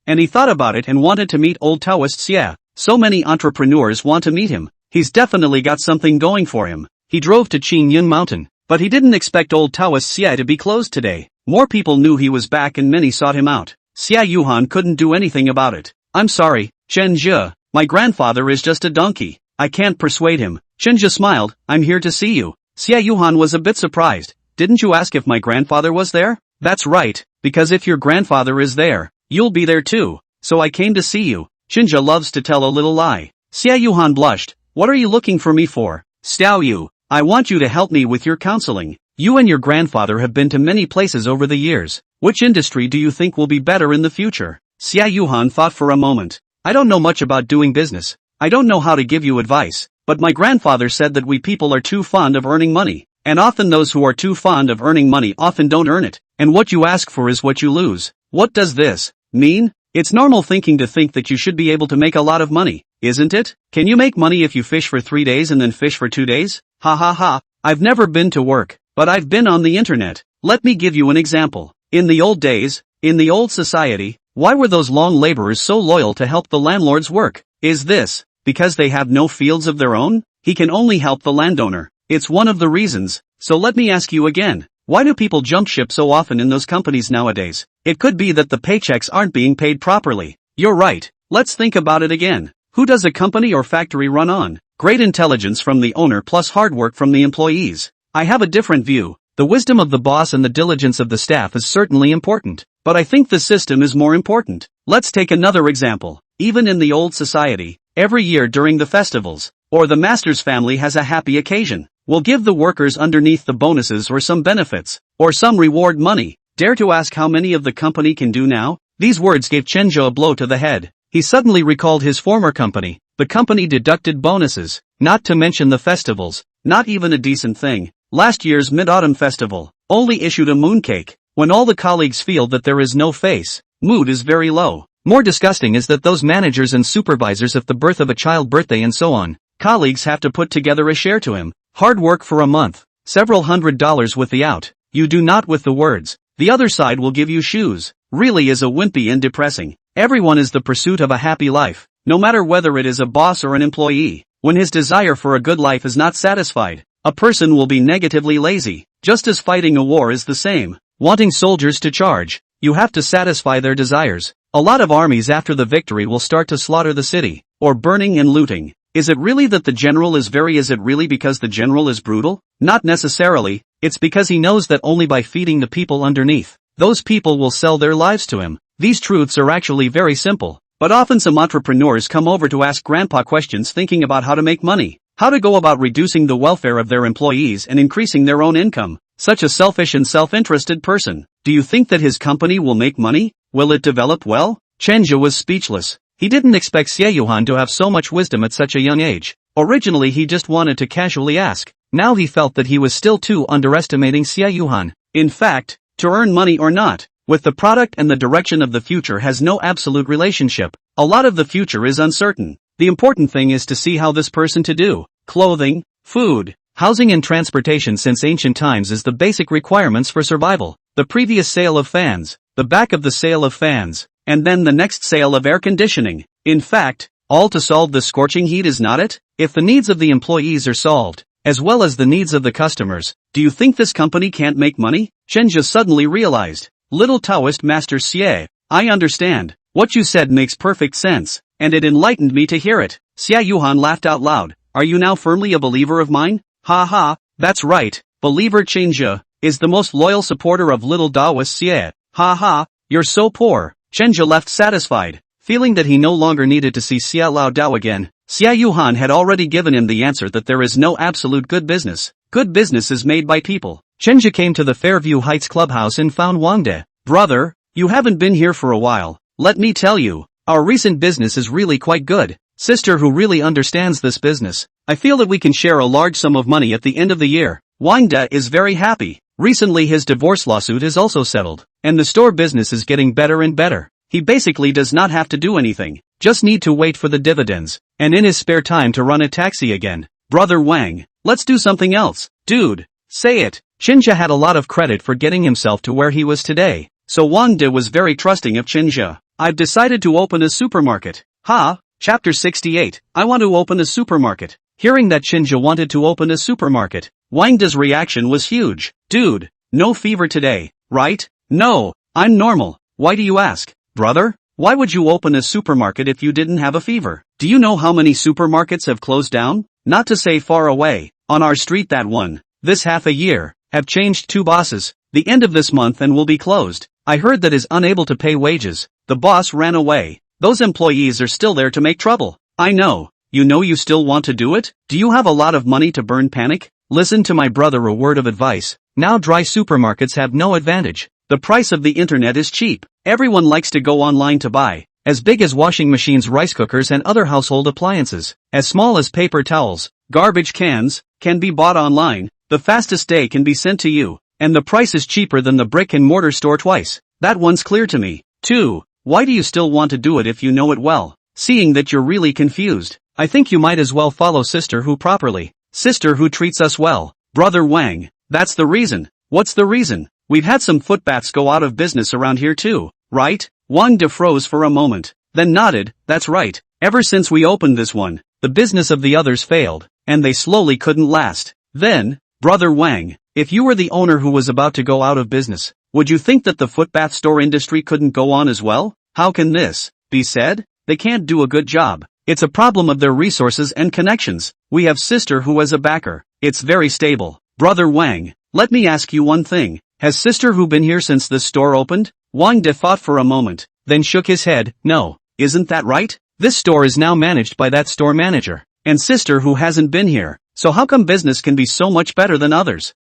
and he thought about it and wanted to meet old Taoist Xie. So many entrepreneurs want to meet him. He's definitely got something going for him. He drove to Qingyun Mountain, but he didn't expect old Taoist Xie to be closed today. More people knew he was back and many sought him out. Xie Yuhan couldn't do anything about it. I'm sorry, Chen Zhe. My grandfather is just a donkey. I can't persuade him. Chenja smiled. I'm here to see you. Xie Yuhan was a bit surprised. Didn't you ask if my grandfather was there? That's right, because if your grandfather is there, you'll be there too. So I came to see you. Chenja loves to tell a little lie. Xie Yuhan blushed. What are you looking for me for? Xiao Yu, I want you to help me with your counseling. You and your grandfather have been to many places over the years. Which industry do you think will be better in the future? Xie Yuhan thought for a moment. I don't know much about doing business. I don't know how to give you advice, but my grandfather said that we people are too fond of earning money, And often those who are too fond of earning money often don't earn it, and what you ask for is what you lose. What does this mean? It's normal thinking to think that you should be able to make a lot of money, isn't it? Can you make money if you fish for 3 days and then fish for 2 days? Ha ha ha. I've never been to work, but I've been on the internet. Let me give you an example. In the old days, in the old society, why were those long laborers so loyal to help the landlord's work? Is this because they have no fields of their own? He can only help the landowner. It's one of the reasons. So let me ask you again. Why do people jump ship so often in those companies nowadays? It could be that the paychecks aren't being paid properly. You're right. Let's think about it again. Who does a company or factory run on? Great intelligence from the owner plus hard work from the employees. I have a different view. The wisdom of the boss and the diligence of the staff is certainly important, but I think the system is more important. Let's take another example. Even in the old society, every year during the festivals, or the master's family has a happy occasion, we'll give the workers underneath the bonuses or some benefits, or some reward money. Dare to ask how many of the company can do now? These words gave Chenja a blow to the head. He suddenly recalled his former company. The company deducted bonuses, not to mention the festivals, not even a decent thing. Last year's Mid-Autumn Festival only issued a mooncake. When all the colleagues feel that there is no face, mood is very low. More disgusting is that those managers and supervisors of the birth of a child birthday and so on, colleagues have to put together a share to him. Hard work for a month, several $100s with the out. You do not with the words. The other side will give you shoes. Really is a wimpy and depressing. Everyone is the pursuit of a happy life, no matter whether it is a boss or an employee. When his desire for a good life is not satisfied, a person will be negatively lazy. Just as fighting a war is the same. Wanting soldiers to charge, you have to satisfy their desires. A lot of armies after the victory will start to slaughter the city, or burning and looting. Is it really that the general is is it really because the general is brutal? Not necessarily, it's because he knows that only by feeding the people underneath, those people will sell their lives to him. These truths are actually very simple, but often some entrepreneurs come over to ask grandpa questions thinking about how to make money, how to go about reducing the welfare of their employees and increasing their own income. Such a selfish and self-interested person. Do you think that his company will make money? Will it develop well? Chenja was speechless. He didn't expect Xie to have so much wisdom at such a young age. Originally he just wanted to casually ask. Now he felt that he was still too underestimating Xie. In fact, to earn money or not, with the product and the direction of the future has no absolute relationship. A lot of the future is uncertain. The important thing is to see how this person to do. Clothing, food, housing and transportation since ancient times is the basic requirements for survival. The previous sale of fans, the back of the sale of fans, and then the next sale of air conditioning. In fact, all to solve the scorching heat is not it? If the needs of the employees are solved, as well as the needs of the customers, do you think this company can't make money? Chenja suddenly realized. Little Taoist Master Xie, I understand. What you said makes perfect sense, and it enlightened me to hear it. Xie laughed out loud. Are you now firmly a believer of mine? Ha ha, that's right. Believer Chenja is the most loyal supporter of little Taoist Xie. Ha ha, you're so poor. Chenja left satisfied, feeling that he no longer needed to see Xie Lao Dao again. Xie had already given him the answer that there is no absolute good business. Good business is made by people. Chenja came to the Fairview Heights clubhouse and found Wangde. Brother, you haven't been here for a while. Let me tell you, our recent business is really quite good. Sister who really understands this business. I feel that we can share a large sum of money at the end of the year. Wangde is very happy. Recently his divorce lawsuit is also settled, and the store business is getting better and better. He basically does not have to do anything, just need to wait for the dividends, and in his spare time to run a taxi again. Brother Wang, let's do something else. Dude, say it. Chenja had a lot of credit for getting himself to where he was today, so Wangde was very trusting of Chenja. I've decided to open a supermarket. Ha, Chapter 68, I want to open a supermarket. Hearing that Chenja wanted to open a supermarket, Wangde's reaction was huge. Dude, no fever today, right? No, I'm normal. Why do you ask? Brother, why would you open a supermarket if you didn't have a fever? Do you know how many supermarkets have closed down? Not to say far away, on our street that one, this half a year, have changed 2 bosses, the end of this month and will be closed. I heard that is unable to pay wages, the boss ran away. Those employees are still there to make trouble. I know. You still want to do it? Do you have a lot of money to burn? Panic? Listen to my brother, a word of advice. Now dry supermarkets have no advantage. The price of the internet is cheap. Everyone likes to go online to buy. As big as washing machines, rice cookers and other household appliances. As small as paper towels, garbage cans, can be bought online. the fastest day can be sent to you, and the price is cheaper than the brick and mortar store twice. That one's clear to me. 2. Why do you still want to do it if you know it well? Seeing that you're really confused, I think you might as well follow Sister Who properly. Sister Who treats us well. Brother Wang. That's the reason. What's the reason? We've had some footbaths go out of business around here too, right? Wang De froze for a moment, then nodded. That's right. Ever since we opened this one, the business of the others failed, and they slowly couldn't last. Then, Brother Wang, if you were the owner who was about to go out of business, would you think that the footbath store industry couldn't go on as well? How can this be said? They can't do a good job. It's a problem of their resources and connections. We have Sister Who as a backer. It's very stable. Brother Wang, let me ask you one thing. Has Sister Who been here since this store opened? Wang De thought for a moment, then shook his head. No, isn't that right? This store is now managed by that store manager, and Sister Who hasn't been here, so how come business can be so much better than others?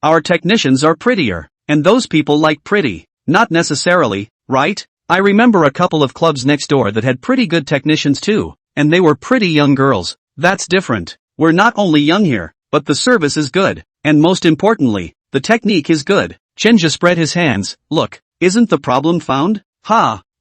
Our technicians are prettier, and those people like pretty. Not necessarily, right? I remember a couple of clubs next door that had pretty good technicians too, and they were pretty young girls. That's different. We're not only young here, but the service is good, and most importantly, the technique is good. Chenja spread his hands. Look, isn't the problem found?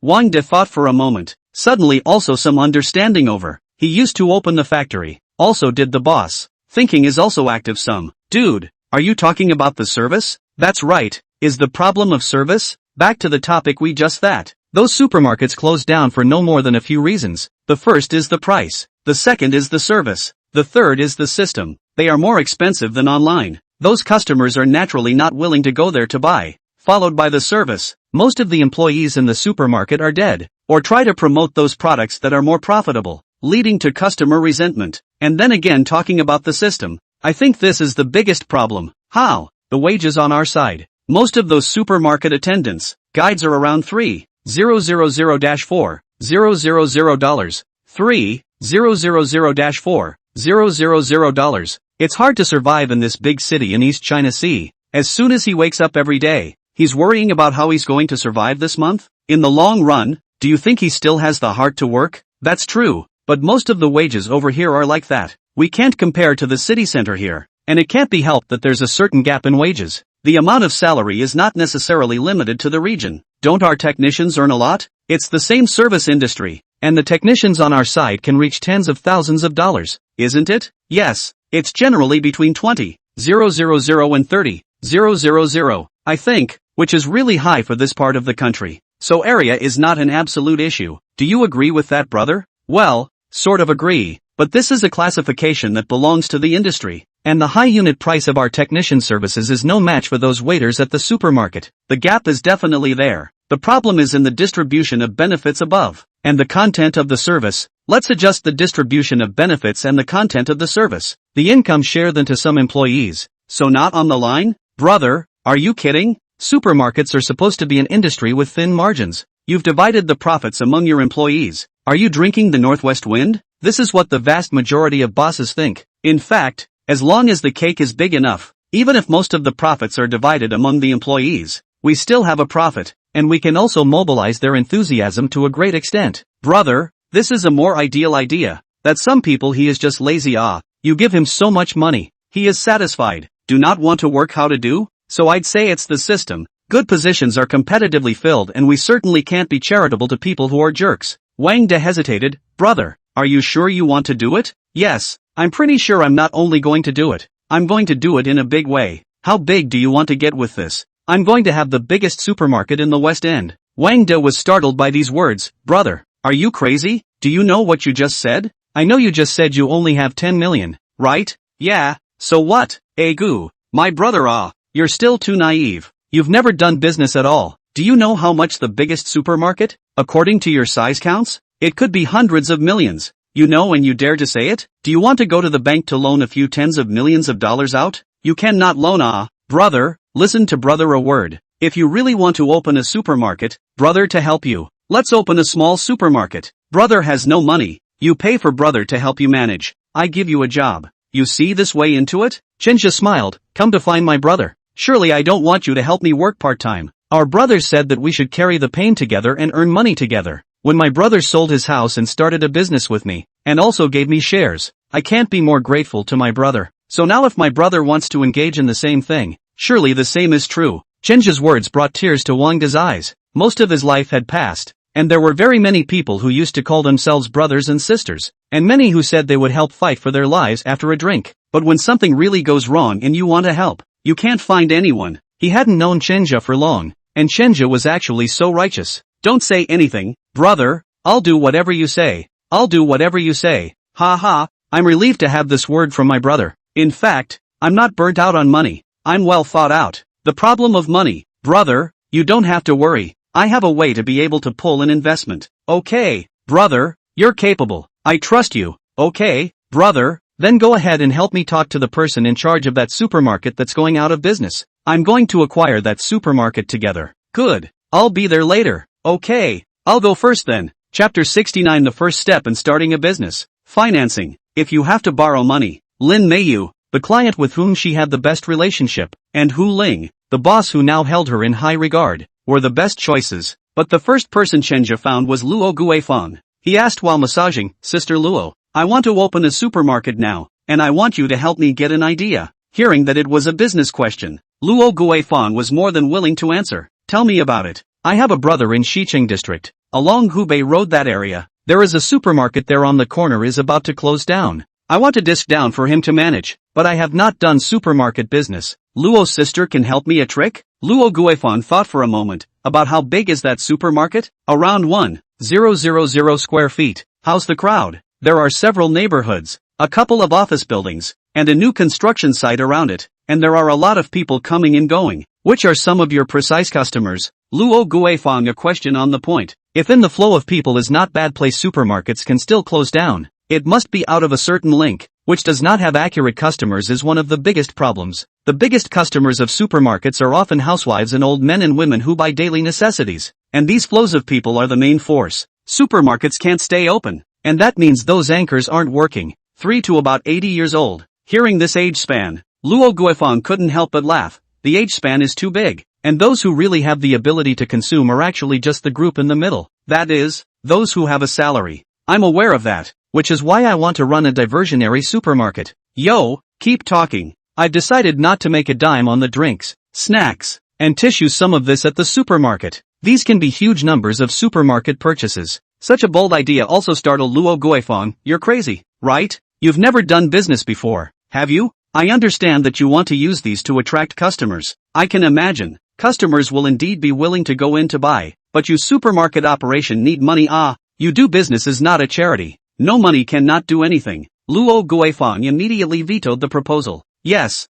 Wang De thought for a moment, suddenly also some understanding over. He used to open the factory, also did the boss. Thinking is also active some. Dude, are you talking about the service? That's right. Is the problem of service? Back to the topic we just that. Those supermarkets closed down for no more than a few reasons. The first is the price. The second is the service. The third is the system. They are more expensive than online. Those customers are naturally not willing to go there to buy. Followed by the service. Most of the employees in the supermarket are dead, or try to promote those products that are more profitable, leading to customer resentment. And then again talking about the system. I think this is the biggest problem. How? The wages on our side. Most of those supermarket attendants, guides are around $3,000-4,000, $3,000-4,000. It's hard to survive in this big city in East China Sea. As soon as he wakes up every day, he's worrying about how he's going to survive this month. In the long run, do you think he still has the heart to work? That's true, but most of the wages over here are like that. We can't compare to the city center here, and it can't be helped that there's a certain gap in wages. The amount of salary is not necessarily limited to the region. Don't our technicians earn a lot? It's the same service industry, and the technicians on our side can reach tens of thousands of dollars, isn't it? Yes, it's generally between 20,000 and 30,000, I think, which is really high for this part of the country. So area is not an absolute issue. Do you agree with that, brother? Well, sort of agree, but this is a classification that belongs to the industry. And the high unit price of our technician services is no match for those waiters at the supermarket. The gap is definitely there. The problem is in the distribution of benefits above, and the content of the service. Let's adjust the distribution of benefits and the content of the service. The income share then to some employees. So not on the line? Brother, are you kidding? Supermarkets are supposed to be an industry with thin margins. You've divided the profits among your employees. Are you drinking the northwest wind? This is what the vast majority of bosses think. In fact, as long as the cake is big enough, even if most of the profits are divided among the employees, we still have a profit, and we can also mobilize their enthusiasm to a great extent. Brother, this is a more ideal idea. That some people he is just lazy. You give him so much money, he is satisfied, do not want to work how to do? So I'd say it's the system. Good positions are competitively filled and we certainly can't be charitable to people who are jerks. Wang De hesitated. Brother, are you sure you want to do it? Yes. I'm pretty sure I'm not only going to do it, I'm going to do it in a big way. How big do you want to get with this? I'm going to have the biggest supermarket in the West End. Wang De was startled by these words. Brother, are you crazy? Do you know what you just said? I know you just said you only have 10 million, right? Yeah, so what? Goo, my brother, you're still too naive. You've never done business at all. Do you know how much the biggest supermarket, according to your size counts? It could be hundreds of millions. You know and you dare to say it? Do you want to go to the bank to loan a few tens of millions of dollars out? You cannot loan. Brother, listen to brother a word. If you really want to open a supermarket, brother to help you. Let's open a small supermarket. Brother has no money. You pay for brother to help you manage. I give you a job. You see this way into it? Chenja smiled. Come to find my brother. Surely I don't want you to help me work part-time. Our brothers said that we should carry the pain together and earn money together. When my brother sold his house and started a business with me, and also gave me shares, I can't be more grateful to my brother. So now if my brother wants to engage in the same thing, surely the same is true. Chenja's words brought tears to Wangda's eyes. Most of his life had passed, and there were very many people who used to call themselves brothers and sisters, and many who said they would help fight for their lives after a drink. But when something really goes wrong and you want to help, you can't find anyone. He hadn't known Chenja for long, and Chenja was actually so righteous. Don't say anything, brother, I'll do whatever you say. I'll do whatever you say. Ha ha, I'm relieved to have this word from my brother. In fact, I'm not burnt out on money. I'm well thought out. The problem of money, brother, you don't have to worry. I have a way to be able to pull an investment. Okay, brother, you're capable. I trust you. Okay, brother, then go ahead and help me talk to the person in charge of that supermarket that's going out of business. I'm going to acquire that supermarket together. Good. I'll be there later. Okay, I'll go first then. Chapter 69. The first step in starting a business. Financing. If you have to borrow money. Lin Meiyu, the client with whom she had the best relationship, and Hu Ling, the boss who now held her in high regard, were the best choices. But the first person Chenja found was Luo Guifang. He asked while massaging, Sister Luo, I want to open a supermarket now, and I want you to help me get an idea. Hearing that it was a business question, Luo Guifang was more than willing to answer. Tell me about it. I have a brother in Xicheng district, along Hubei Road, that area. There is a supermarket there on the corner is about to close down. I want a disc down for him to manage, but I have not done supermarket business. Luo's sister can help me a trick? Luo Guifang thought for a moment. About how big is that supermarket? Around 1,000 square feet. How's the crowd? There are several neighborhoods, a couple of office buildings, and a new construction site around it, and there are a lot of people coming and going. Which are some of your precise customers? Luo Guifang, a question on the point. If in the flow of people is not bad, place supermarkets can still close down. It must be out of a certain link, which does not have accurate customers, is one of the biggest problems. The biggest customers of supermarkets are often housewives and old men and women who buy daily necessities, and these flows of people are the main force. Supermarkets can't stay open, and that means those anchors aren't working. 3 to about 80 years old. Hearing this age span, Luo Guifang couldn't help but laugh. The age span is too big, and those who really have the ability to consume are actually just the group in the middle. That is, those who have a salary. I'm aware of that, which is why I want to run a diversionary supermarket. Yo, keep talking. I've decided not to make a dime on the drinks, snacks, and tissue some of this at the supermarket. These can be huge numbers of supermarket purchases. Such a bold idea also startled Luo Guifang. You're crazy, right? You've never done business before, have you? I understand that you want to use these to attract customers. I can imagine. Customers will indeed be willing to go in to buy, but you supermarket operation need money. You do business is not a charity. No money cannot do anything. Luo Guifang immediately vetoed the proposal. Yes,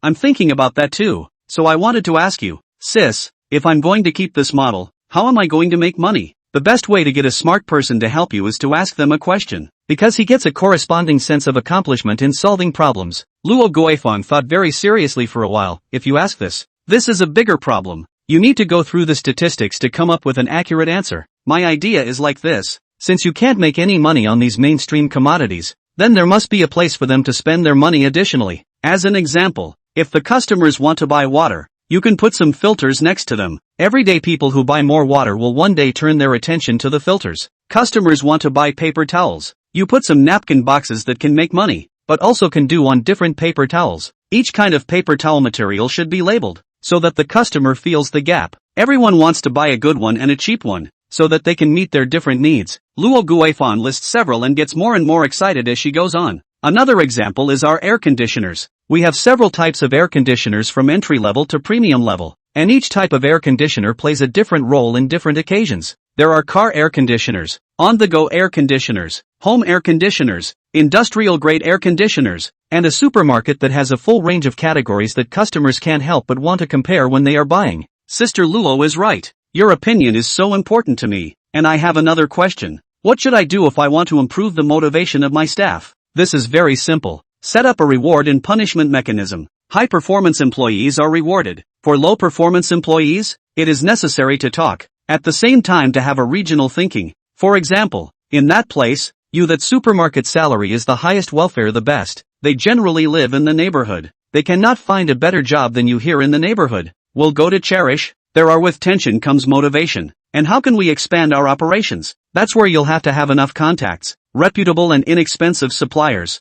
I'm thinking about that too. So I wanted to ask you, sis, if I'm going to keep this model, how am I going to make money? The best way to get a smart person to help you is to ask them a question, because he gets a corresponding sense of accomplishment in solving problems. Luo Guifang thought very seriously for a while. If you ask this is a bigger problem. You need to go through the statistics to come up with an accurate answer. My idea is like this. Since you can't make any money on these mainstream commodities, then there must be a place for them to spend their money additionally. As an example, if the customers want to buy water, you can put some filters next to them. Everyday people who buy more water will one day turn their attention to the filters. Customers want to buy paper towels. You put some napkin boxes that can make money, but also can do on different paper towels. Each kind of paper towel material should be labeled, so that the customer feels the gap. Everyone wants to buy a good one and a cheap one, so that they can meet their different needs. Luo Guifang lists several and gets more and more excited as she goes on. Another example is our air conditioners. We have several types of air conditioners from entry level to premium level, and each type of air conditioner plays a different role in different occasions. There are car air conditioners, on-the-go air conditioners, home air conditioners, industrial-grade air conditioners, and a supermarket that has a full range of categories that customers can't help but want to compare when they are buying. Sister Luo is right. Your opinion is so important to me, and I have another question. What should I do if I want to improve the motivation of my staff? This is very simple. Set up a reward and punishment mechanism. High-performance employees are rewarded. For low-performance employees, it is necessary to talk. At the same time to have a regional thinking. For example, in that place, that supermarket salary is the highest, welfare the best. They generally live in the neighborhood. They cannot find a better job than you here in the neighborhood. We'll go to cherish. There are with tension comes motivation. And how can we expand our operations? That's where you'll have to have enough contacts, reputable and inexpensive suppliers,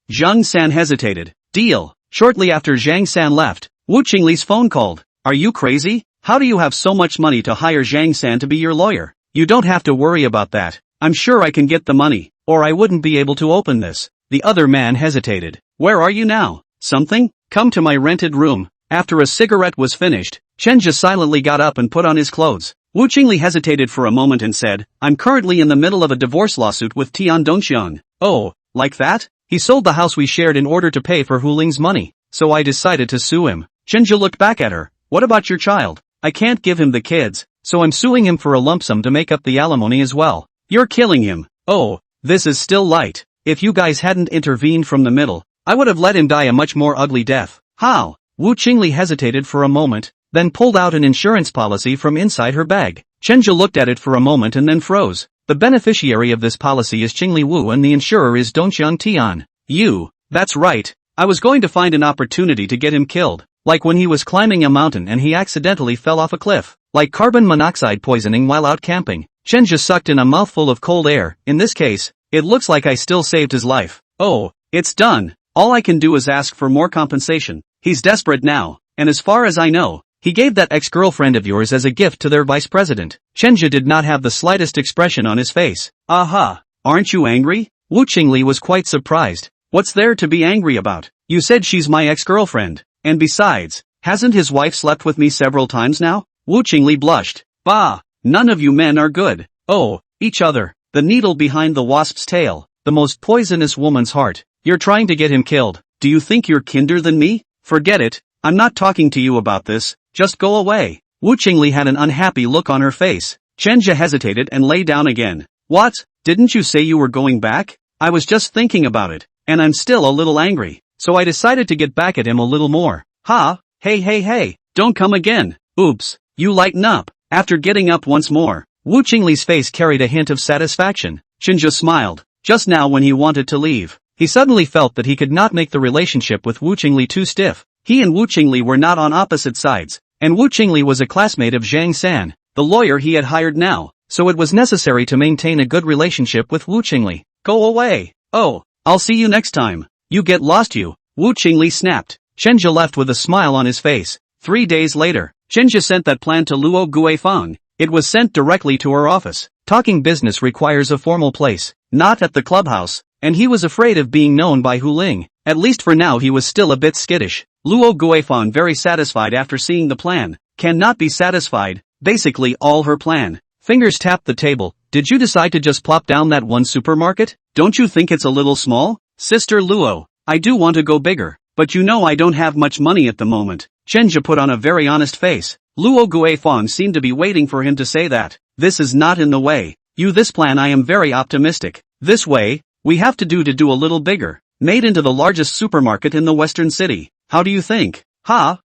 Zhang San hesitated. Deal. Shortly after Zhang San left, Wu Qingli's phone called. Are you crazy? How do you have so much money to hire Zhang San to be your lawyer? You don't have to worry about that. I'm sure I can get the money, or I wouldn't be able to open this. The other man hesitated. Where are you now? Something? Come to my rented room. After a cigarette was finished, Chenja silently got up and put on his clothes. Wu Qingli hesitated for a moment and said, I'm currently in the middle of a divorce lawsuit with Tian Dongxiang. Oh, like that? He sold the house we shared in order to pay for Hu Ling's money, so I decided to sue him. Chenja looked back at her. What about your child? I can't give him the kids, so I'm suing him for a lump sum to make up the alimony as well. You're killing him. Oh, this is still light. If you guys hadn't intervened from the middle, I would have let him die a much more ugly death. How? Wu Qingli hesitated for a moment, then pulled out an insurance policy from inside her bag. Chenja looked at it for a moment and then froze. The beneficiary of this policy is Qingli Wu and the insurer is Dongxiang Tian. That's right. I was going to find an opportunity to get him killed. Like when he was climbing a mountain and he accidentally fell off a cliff. Like carbon monoxide poisoning while out camping. Chenja sucked in a mouthful of cold air. In this case, it looks like I still saved his life. Oh, it's done. All I can do is ask for more compensation. He's desperate now, and as far as I know, he gave that ex-girlfriend of yours as a gift to their vice president. Chenja did not have the slightest expression on his face. Aha, aren't you angry? Wu Qingli was quite surprised. What's there to be angry about? You said she's my ex-girlfriend. And besides, hasn't his wife slept with me several times now? Wu Qingli blushed. Bah, none of you men are good. Oh, each other. The needle behind the wasp's tail. The most poisonous woman's heart. You're trying to get him killed. Do you think you're kinder than me? Forget it. I'm not talking to you about this. Just go away. Wu Qingli had an unhappy look on her face. Chenja hesitated and lay down again. What? Didn't you say you were going back? I was just thinking about it, and I'm still a little angry. So I decided to get back at him a little more. Ha, hey, don't come again. Oops, you lighten up. After getting up once more, Wu Qingli's face carried a hint of satisfaction. Chenja smiled. Just now when he wanted to leave, he suddenly felt that he could not make the relationship with Wu Qingli too stiff. He and Wu Qingli were not on opposite sides, and Wu Qingli was a classmate of Zhang San, the lawyer he had hired now, so it was necessary to maintain a good relationship with Wu Qingli. Go away. Oh, I'll see you next time. You get lost you. Wu Qingli snapped. Chenja left with a smile on his face. 3 days later, Chenja sent that plan to Luo Guifang. It was sent directly to her office. Talking business requires a formal place, not at the clubhouse, and he was afraid of being known by Hu Ling. At least for now he was still a bit skittish. Luo Guifang, very satisfied after seeing the plan, cannot be satisfied, basically all her plan. Fingers tapped the table. Did you decide to just plop down that one supermarket? Don't you think it's a little small? Sister Luo, I do want to go bigger, but you know I don't have much money at the moment. Chenja put on a very honest face. Luo Guifang seemed to be waiting for him to say that. This is not in the way. This plan I am very optimistic. This way, we have to do a little bigger. Made into the largest supermarket in the western city. How do you think?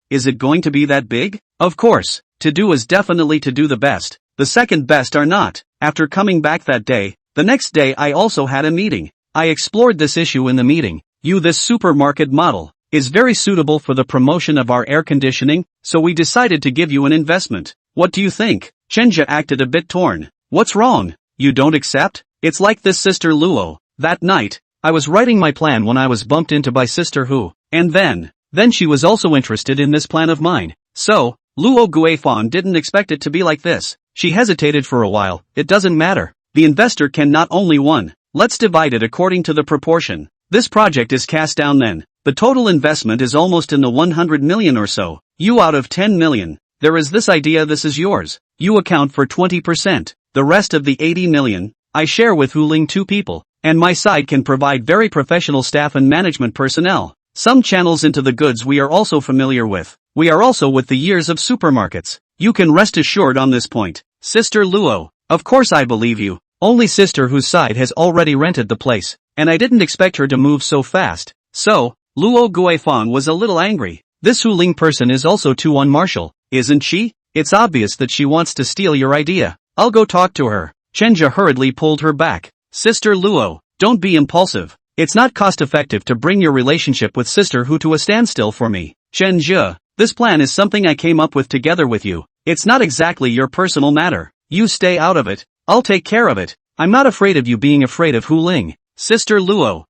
Is it going to be that big? Of course, to do is definitely to do the best. The second best are not. After coming back that day, the next day I also had a meeting. I explored this issue in the meeting. This supermarket model is very suitable for the promotion of our air conditioning, so we decided to give you an investment. What do you think? Chenja acted a bit torn. What's wrong? You don't accept? It's like this, Sister Luo. That night, I was writing my plan when I was bumped into by Sister Hu, and then she was also interested in this plan of mine. So, Luo Guifang didn't expect it to be like this. She hesitated for a while. It doesn't matter. The investor can not only one. Let's divide it according to the proportion. This project is cast down then. The total investment is almost in the 100 million or so. You out of 10 million. There is this idea, this is yours. You account for 20%. The rest of the 80 million, I share with Hu Ling 2 people. And my side can provide very professional staff and management personnel. Some channels into the goods we are also familiar with. We are also with the years of supermarkets. You can rest assured on this point. Sister Luo, of course I believe you. Only Sister whose side has already rented the place, and I didn't expect her to move so fast. So, Luo Guifang was a little angry. This Hu Ling person is also too unmartial, isn't she? It's obvious that she wants to steal your idea. I'll go talk to her. Chenja hurriedly pulled her back. Sister Luo, don't be impulsive. It's not cost-effective to bring your relationship with Sister Hu to a standstill for me. Chenja, this plan is something I came up with together with you. It's not exactly your personal matter. You stay out of it. I'll take care of it. I'm not afraid of you being afraid of Hu Ling. Sister Luo,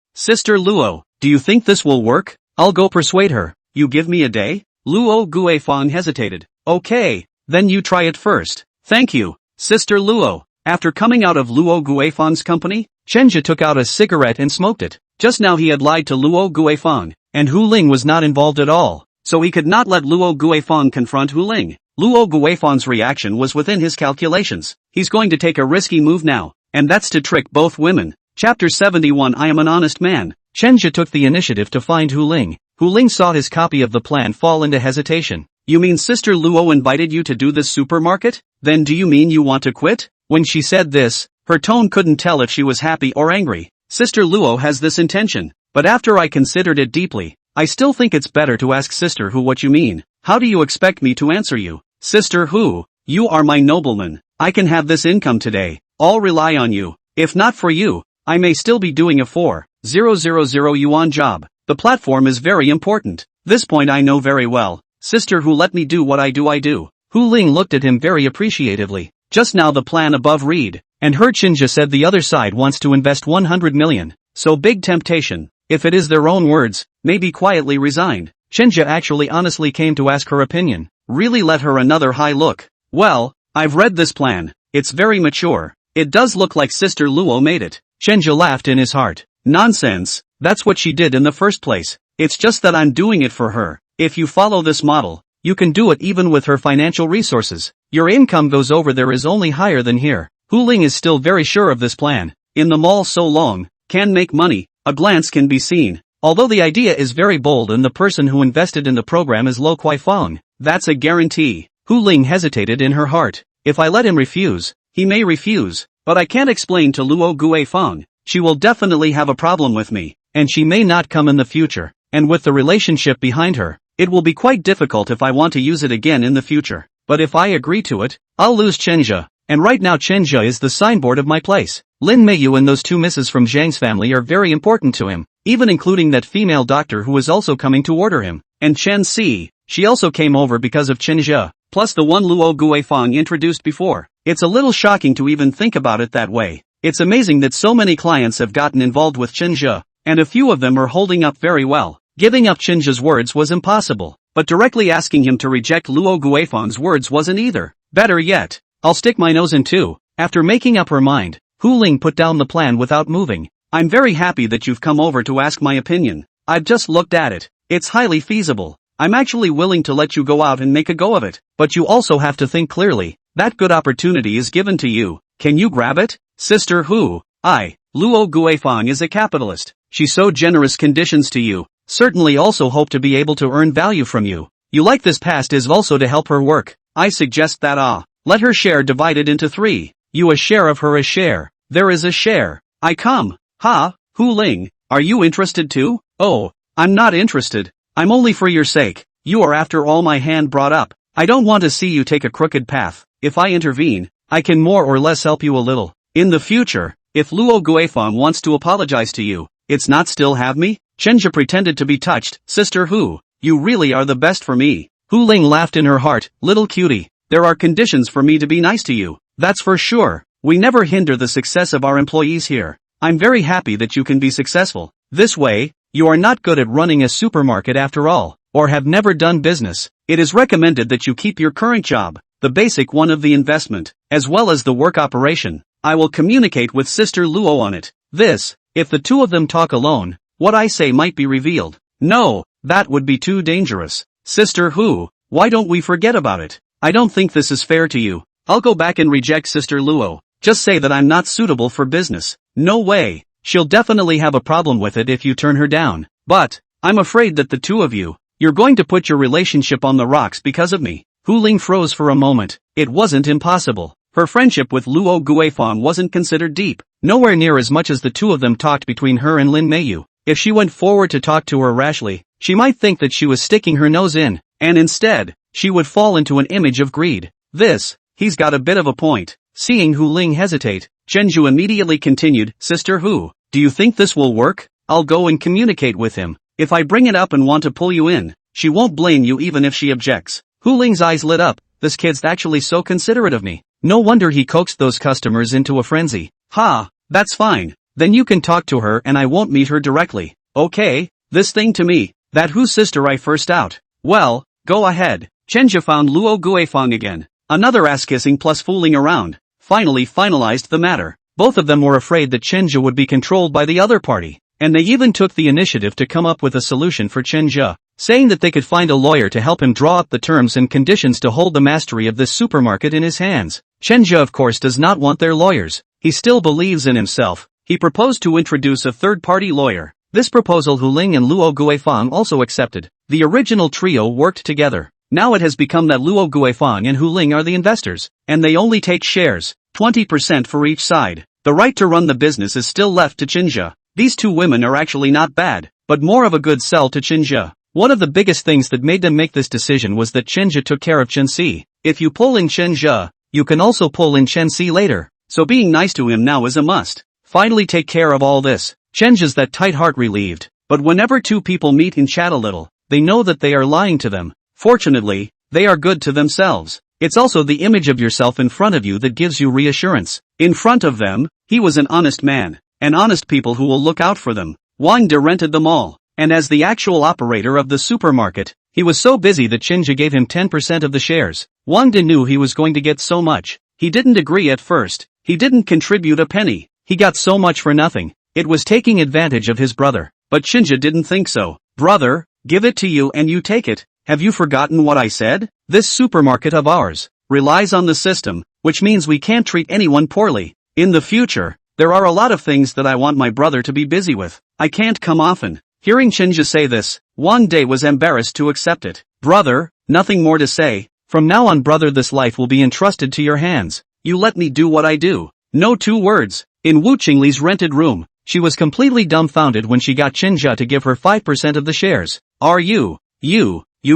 Do you think this will work? I'll go persuade her. You give me a day? Luo Guifang hesitated. Okay, then you try it first. Thank you, Sister Luo. After coming out of Luo Guifang's company, Chenja took out a cigarette and smoked it. Just now he had lied to Luo Guifang, and Hu Ling was not involved at all, so he could not let Luo Guifang confront Hu Ling. Luo Guifang's reaction was within his calculations. He's going to take a risky move now, and that's to trick both women. Chapter 71 I am an honest man. Chenja took the initiative to find Hu Ling. Hu Ling saw his copy of the plan fall into hesitation. You mean Sister Luo invited you to do this supermarket? Then do you mean you want to quit? When she said this, her tone couldn't tell if she was happy or angry. Sister Luo has this intention, but after I considered it deeply, I still think it's better to ask Sister Hu what you mean. How do you expect me to answer you? Sister Hu, you are my nobleman. I can have this income today. All rely on you. If not for you, I may still be doing a 4,000 yuan job. The platform is very important. This point I know very well. Sister Hu, let me do what I do. Hu Ling looked at him very appreciatively. Just now the plan above read, and heard Chenja said the other side wants to invest 100 million. So big temptation. If it is their own words, maybe quietly resigned. Chenja actually honestly came to ask her opinion. Really let her another high look. Well, I've read this plan. It's very mature. It does look like Sister Luo made it. Chenja laughed in his heart. Nonsense. That's what she did in the first place. It's just that I'm doing it for her. If you follow this model, you can do it even with her financial resources. Your income goes over there is only higher than here. Hu Ling is still very sure of this plan. In the mall so long, can make money, a glance can be seen. Although the idea is very bold and the person who invested in the program is Lo Kuifang, that's a guarantee. Hu Ling hesitated in her heart. If I let him refuse, he may refuse, but I can't explain to Luo Guifang. She will definitely have a problem with me, and she may not come in the future. And with the relationship behind her, it will be quite difficult if I want to use it again in the future. But if I agree to it, I'll lose Chenja, and right now Chenja is the signboard of my place. Lin Meiyu and those two misses from Zhang's family are very important to him, even including that female doctor who is also coming to order him. And Chen Si, she also came over because of Chenja, plus the one Luo Guifang introduced before. It's a little shocking to even think about it that way. It's amazing that so many clients have gotten involved with Chenja, and a few of them are holding up very well. Giving up Chenja's words was impossible, but directly asking him to reject Luo Guifang's words wasn't either. Better yet, I'll stick my nose in too. After making up her mind, Hu Ling put down the plan without moving. I'm very happy that you've come over to ask my opinion. I've just looked at it. It's highly feasible. I'm actually willing to let you go out and make a go of it, but you also have to think clearly. That good opportunity is given to you. Can you grab it? Sister Hu, Luo Guifang is a capitalist. She so generous conditions to you. Certainly also hope to be able to earn value from you. You like this past is also to help her work. I suggest that let her share divided into 3. You a share of her a share. There is a share. I come. Hu Ling, are you interested too? Oh, I'm not interested. I'm only for your sake. You are after all my hand brought up. I don't want to see you take a crooked path. If I intervene, I can more or less help you a little. In the future, if Luo Guifang wants to apologize to you, it's not still have me? Chenja pretended to be touched. Sister Hu, you really are the best for me. Hu Ling laughed in her heart. Little cutie, there are conditions for me to be nice to you. That's for sure. We never hinder the success of our employees here. I'm very happy that you can be successful. This way, you are not good at running a supermarket after all, or have never done business. It is recommended that you keep your current job, the basic one of the investment, as well as the work operation. I will communicate with Sister Luo on it. This, if the two of them talk alone, what I say might be revealed. No, that would be too dangerous. Sister Hu, why don't we forget about it? I don't think this is fair to you. I'll go back and reject Sister Luo. Just say that I'm not suitable for business. No way. She'll definitely have a problem with it if you turn her down. But, I'm afraid that the two of you're going to put your relationship on the rocks because of me. Hu Ling froze for a moment. It wasn't impossible. Her friendship with Luo Guifang wasn't considered deep. Nowhere near as much as the two of them talked between her and Lin Meiyu. If she went forward to talk to her rashly, she might think that she was sticking her nose in, and instead, she would fall into an image of greed. He's got a bit of a point. Seeing Hu Ling hesitate, Chenju immediately continued, Sister Hu, do you think this will work? I'll go and communicate with him. If I bring it up and want to pull you in, she won't blame you even if she objects. Hu Ling's eyes lit up. This kid's actually so considerate of me. No wonder he coaxed those customers into a frenzy. That's fine. Then you can talk to her and I won't meet her directly. Okay, this thing to me, that whose sister I first out. Well, go ahead. Chenja found Luo Guifang again. Another ass-kissing plus fooling around. Finally finalized the matter. Both of them were afraid that Chenja would be controlled by the other party, and they even took the initiative to come up with a solution for Chenja, saying that they could find a lawyer to help him draw up the terms and conditions to hold the mastery of this supermarket in his hands. Chenja of course does not want their lawyers. He still believes in himself. He proposed to introduce a third-party lawyer. This proposal Hu Ling and Luo Guifang also accepted. The original trio worked together. Now it has become that Luo Guifang and Hu Ling are the investors, and they only take shares, 20% for each side. The right to run the business is still left to Chenja. These two women are actually not bad, but more of a good sell to Chenja. One of the biggest things that made them make this decision was that Chenja took care of Chenxi. If you pull in Chenja, you can also pull in Chenxi later, so being nice to him now is a must. Finally take care of all this. Chenja's that tight heart relieved, but whenever two people meet and chat a little, they know that they are lying to them. Fortunately, they are good to themselves. It's also the image of yourself in front of you that gives you reassurance. In front of them, he was an honest man, and honest people who will look out for them. Wang De rented them all, and as the actual operator of the supermarket, he was so busy that Chenja gave him 10% of the shares. Wang De knew he was going to get so much. He didn't agree at first. He didn't contribute a penny. He got so much for nothing. It was taking advantage of his brother. But Chenja didn't think so. Brother, give it to you and you take it. Have you forgotten what I said? This supermarket of ours relies on the system, which means we can't treat anyone poorly. In the future, there are a lot of things that I want my brother to be busy with. I can't come often. Hearing Chenja say this, Wang De was embarrassed to accept it. Brother, nothing more to say. From now on brother, this life will be entrusted to your hands. You let me do what I do. No two words. In Wu Qingli's rented room, she was completely dumbfounded when she got Chenja to give her 5% of the shares. Are you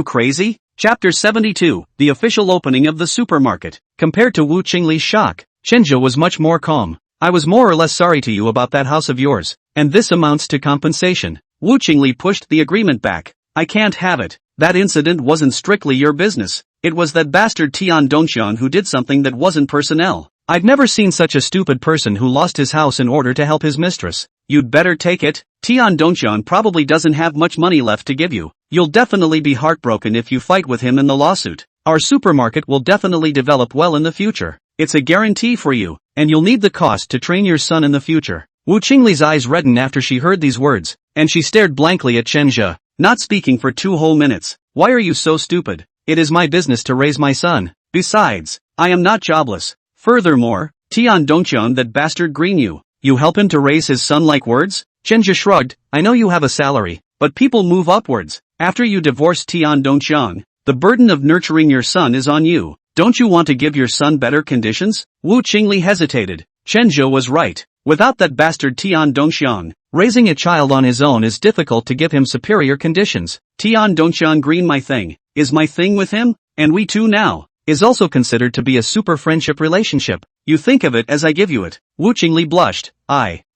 crazy? Chapter 72, the official opening of the supermarket. Compared to Wu Qingli's shock, Chenja was much more calm. I was more or less sorry to you about that house of yours, and this amounts to compensation. Wu Qingli pushed the agreement back. I can't have it. That incident wasn't strictly your business. It was that bastard Tian Dongxian who did something that wasn't personnel. I've never seen such a stupid person who lost his house in order to help his mistress. You'd better take it. Tian Dongxian probably doesn't have much money left to give you. You'll definitely be heartbroken if you fight with him in the lawsuit. Our supermarket will definitely develop well in the future. It's a guarantee for you, and you'll need the cost to train your son in the future. Wu Qingli's eyes reddened after she heard these words, and she stared blankly at Chenja, not speaking for 2 whole minutes. Why are you so stupid? It is my business to raise my son. Besides, I am not jobless. Furthermore, Tian Dongxian, that bastard green you help him to raise his son like words? Chenja shrugged. I know you have a salary, but people move upwards. After you divorce Tian Dongxian, the burden of nurturing your son is on you. Don't you want to give your son better conditions? Wu Qingli hesitated. Chenja was right. Without that bastard Tian Dongxian, raising a child on his own is difficult to give him superior conditions. Tian Dongxian green my thing, is my thing with him, and we two now, is also considered to be a super friendship relationship. You think of it as I give you it. Wu Qingli blushed.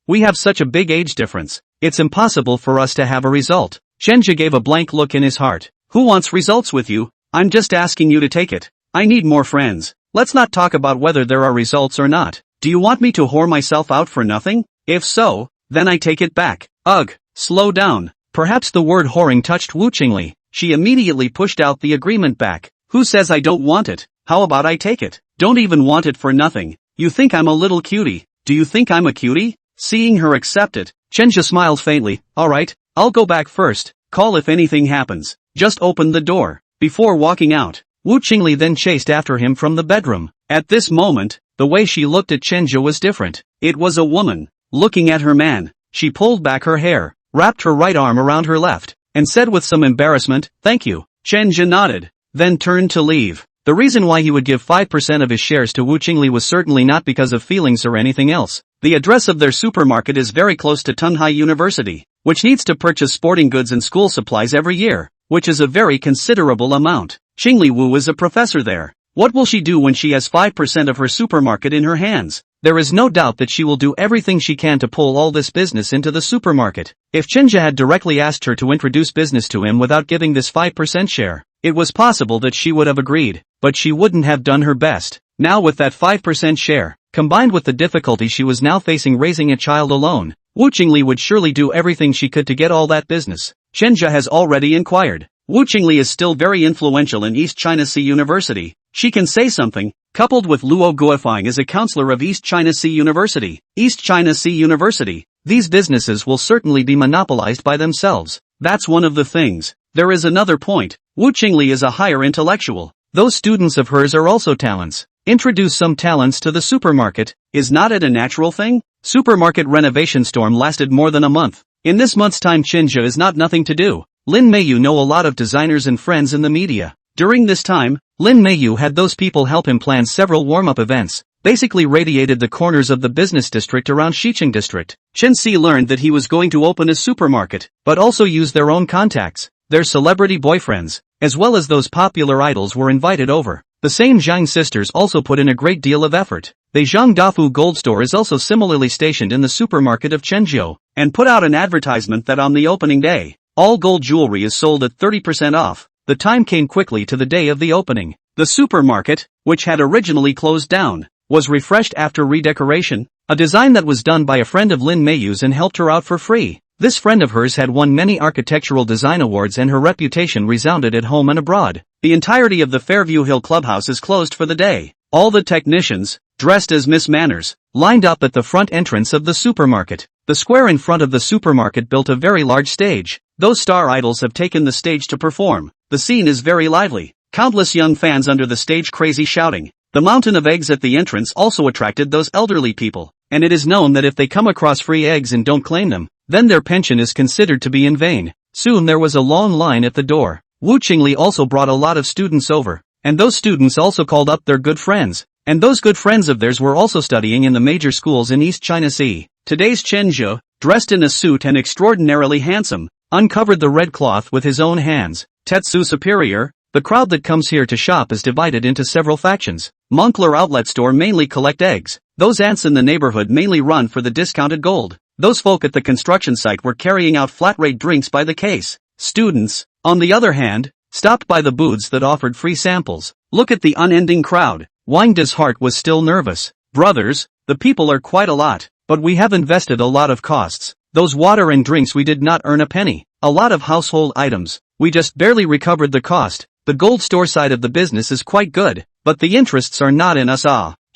We have such a big age difference. It's impossible for us to have a result. Chenja gave a blank look in his heart. Who wants results with you? I'm just asking you to take it. I need more friends. Let's not talk about whether there are results or not. Do you want me to whore myself out for nothing? If so, then I take it back. Ugh, slow down. Perhaps the word whoring touched Wu Qingli. She immediately pushed out the agreement back. Who says I don't want it? How about I take it? Don't even want it for nothing. You think I'm a little cutie? Do you think I'm a cutie? Seeing her accept it, Chenja smiled faintly. Alright, I'll go back first. Call if anything happens. Just open the door. Before walking out, Wu Qingli then chased after him from the bedroom. At this moment, the way she looked at Chenja was different. It was a woman. Looking at her man, she pulled back her hair, wrapped her right arm around her left, and said with some embarrassment, "Thank you." Chenja nodded, then turned to leave. The reason why he would give 5% of his shares to Wu Qingli was certainly not because of feelings or anything else. The address of their supermarket is very close to Tunhai University, which needs to purchase sporting goods and school supplies every year, which is a very considerable amount. Qingli Wu is a professor there. What will she do when she has 5% of her supermarket in her hands? There is no doubt that she will do everything she can to pull all this business into the supermarket. If Chenja had directly asked her to introduce business to him without giving this 5% share, it was possible that she would have agreed, but she wouldn't have done her best. Now with that 5% share, combined with the difficulty she was now facing raising a child alone, Wu Qingli would surely do everything she could to get all that business. Chenja has already inquired. Wu Qingli is still very influential in East China Sea University. She can say something, coupled with Luo Guofeng as a counselor of East China Sea University. East China Sea University. These businesses will certainly be monopolized by themselves. That's one of the things. There is another point. Wu Qingli is a higher intellectual. Those students of hers are also talents. Introduce some talents to the supermarket. Is not it a natural thing? Supermarket renovation storm lasted more than a month. In this month's time Chenja is not nothing to do. Lin Meiyu know a lot of designers and friends in the media. During this time, Lin Meiyu had those people help him plan several warm-up events, basically radiated the corners of the business district around Xiqing district. Chen Si learned that he was going to open a supermarket, but also use their own contacts. Their celebrity boyfriends, as well as those popular idols were invited over. The same Zhang sisters also put in a great deal of effort. The Zhang Dafu Gold Store is also similarly stationed in the supermarket of Chenzhou, and put out an advertisement that on the opening day, all gold jewelry is sold at 30% off. The time came quickly to the day of the opening. The supermarket, which had originally closed down, was refreshed after redecoration, a design that was done by a friend of Lin Meiyu's and helped her out for free. This friend of hers had won many architectural design awards and her reputation resounded at home and abroad. The entirety of the Fairview Hill Clubhouse is closed for the day. All the technicians, dressed as Miss Manners, lined up at the front entrance of the supermarket. The square in front of the supermarket built a very large stage. Those star idols have taken the stage to perform. The scene is very lively. Countless young fans under the stage crazy shouting. The mountain of eggs at the entrance also attracted those elderly people, and it is known that if they come across free eggs and don't claim them, then their pension is considered to be in vain. Soon there was a long line at the door. Wu Qingli also brought a lot of students over, and those students also called up their good friends, and those good friends of theirs were also studying in the major schools in East China Sea. Today's Chen Zhe, dressed in a suit and extraordinarily handsome, uncovered the red cloth with his own hands. Tetsu Superior, the crowd that comes here to shop is divided into several factions. Moncler Outlet Store mainly collect eggs. Those ants in the neighborhood mainly run for the discounted gold. Those folk at the construction site were carrying out flat-rate drinks by the case. Students, on the other hand, stopped by the booths that offered free samples. Look at the unending crowd. Wang De's heart was still nervous. Brothers, the people are quite a lot, but we have invested a lot of costs. Those water and drinks we did not earn a penny. A lot of household items. We just barely recovered the cost. The gold store side of the business is quite good, but the interests are not in us.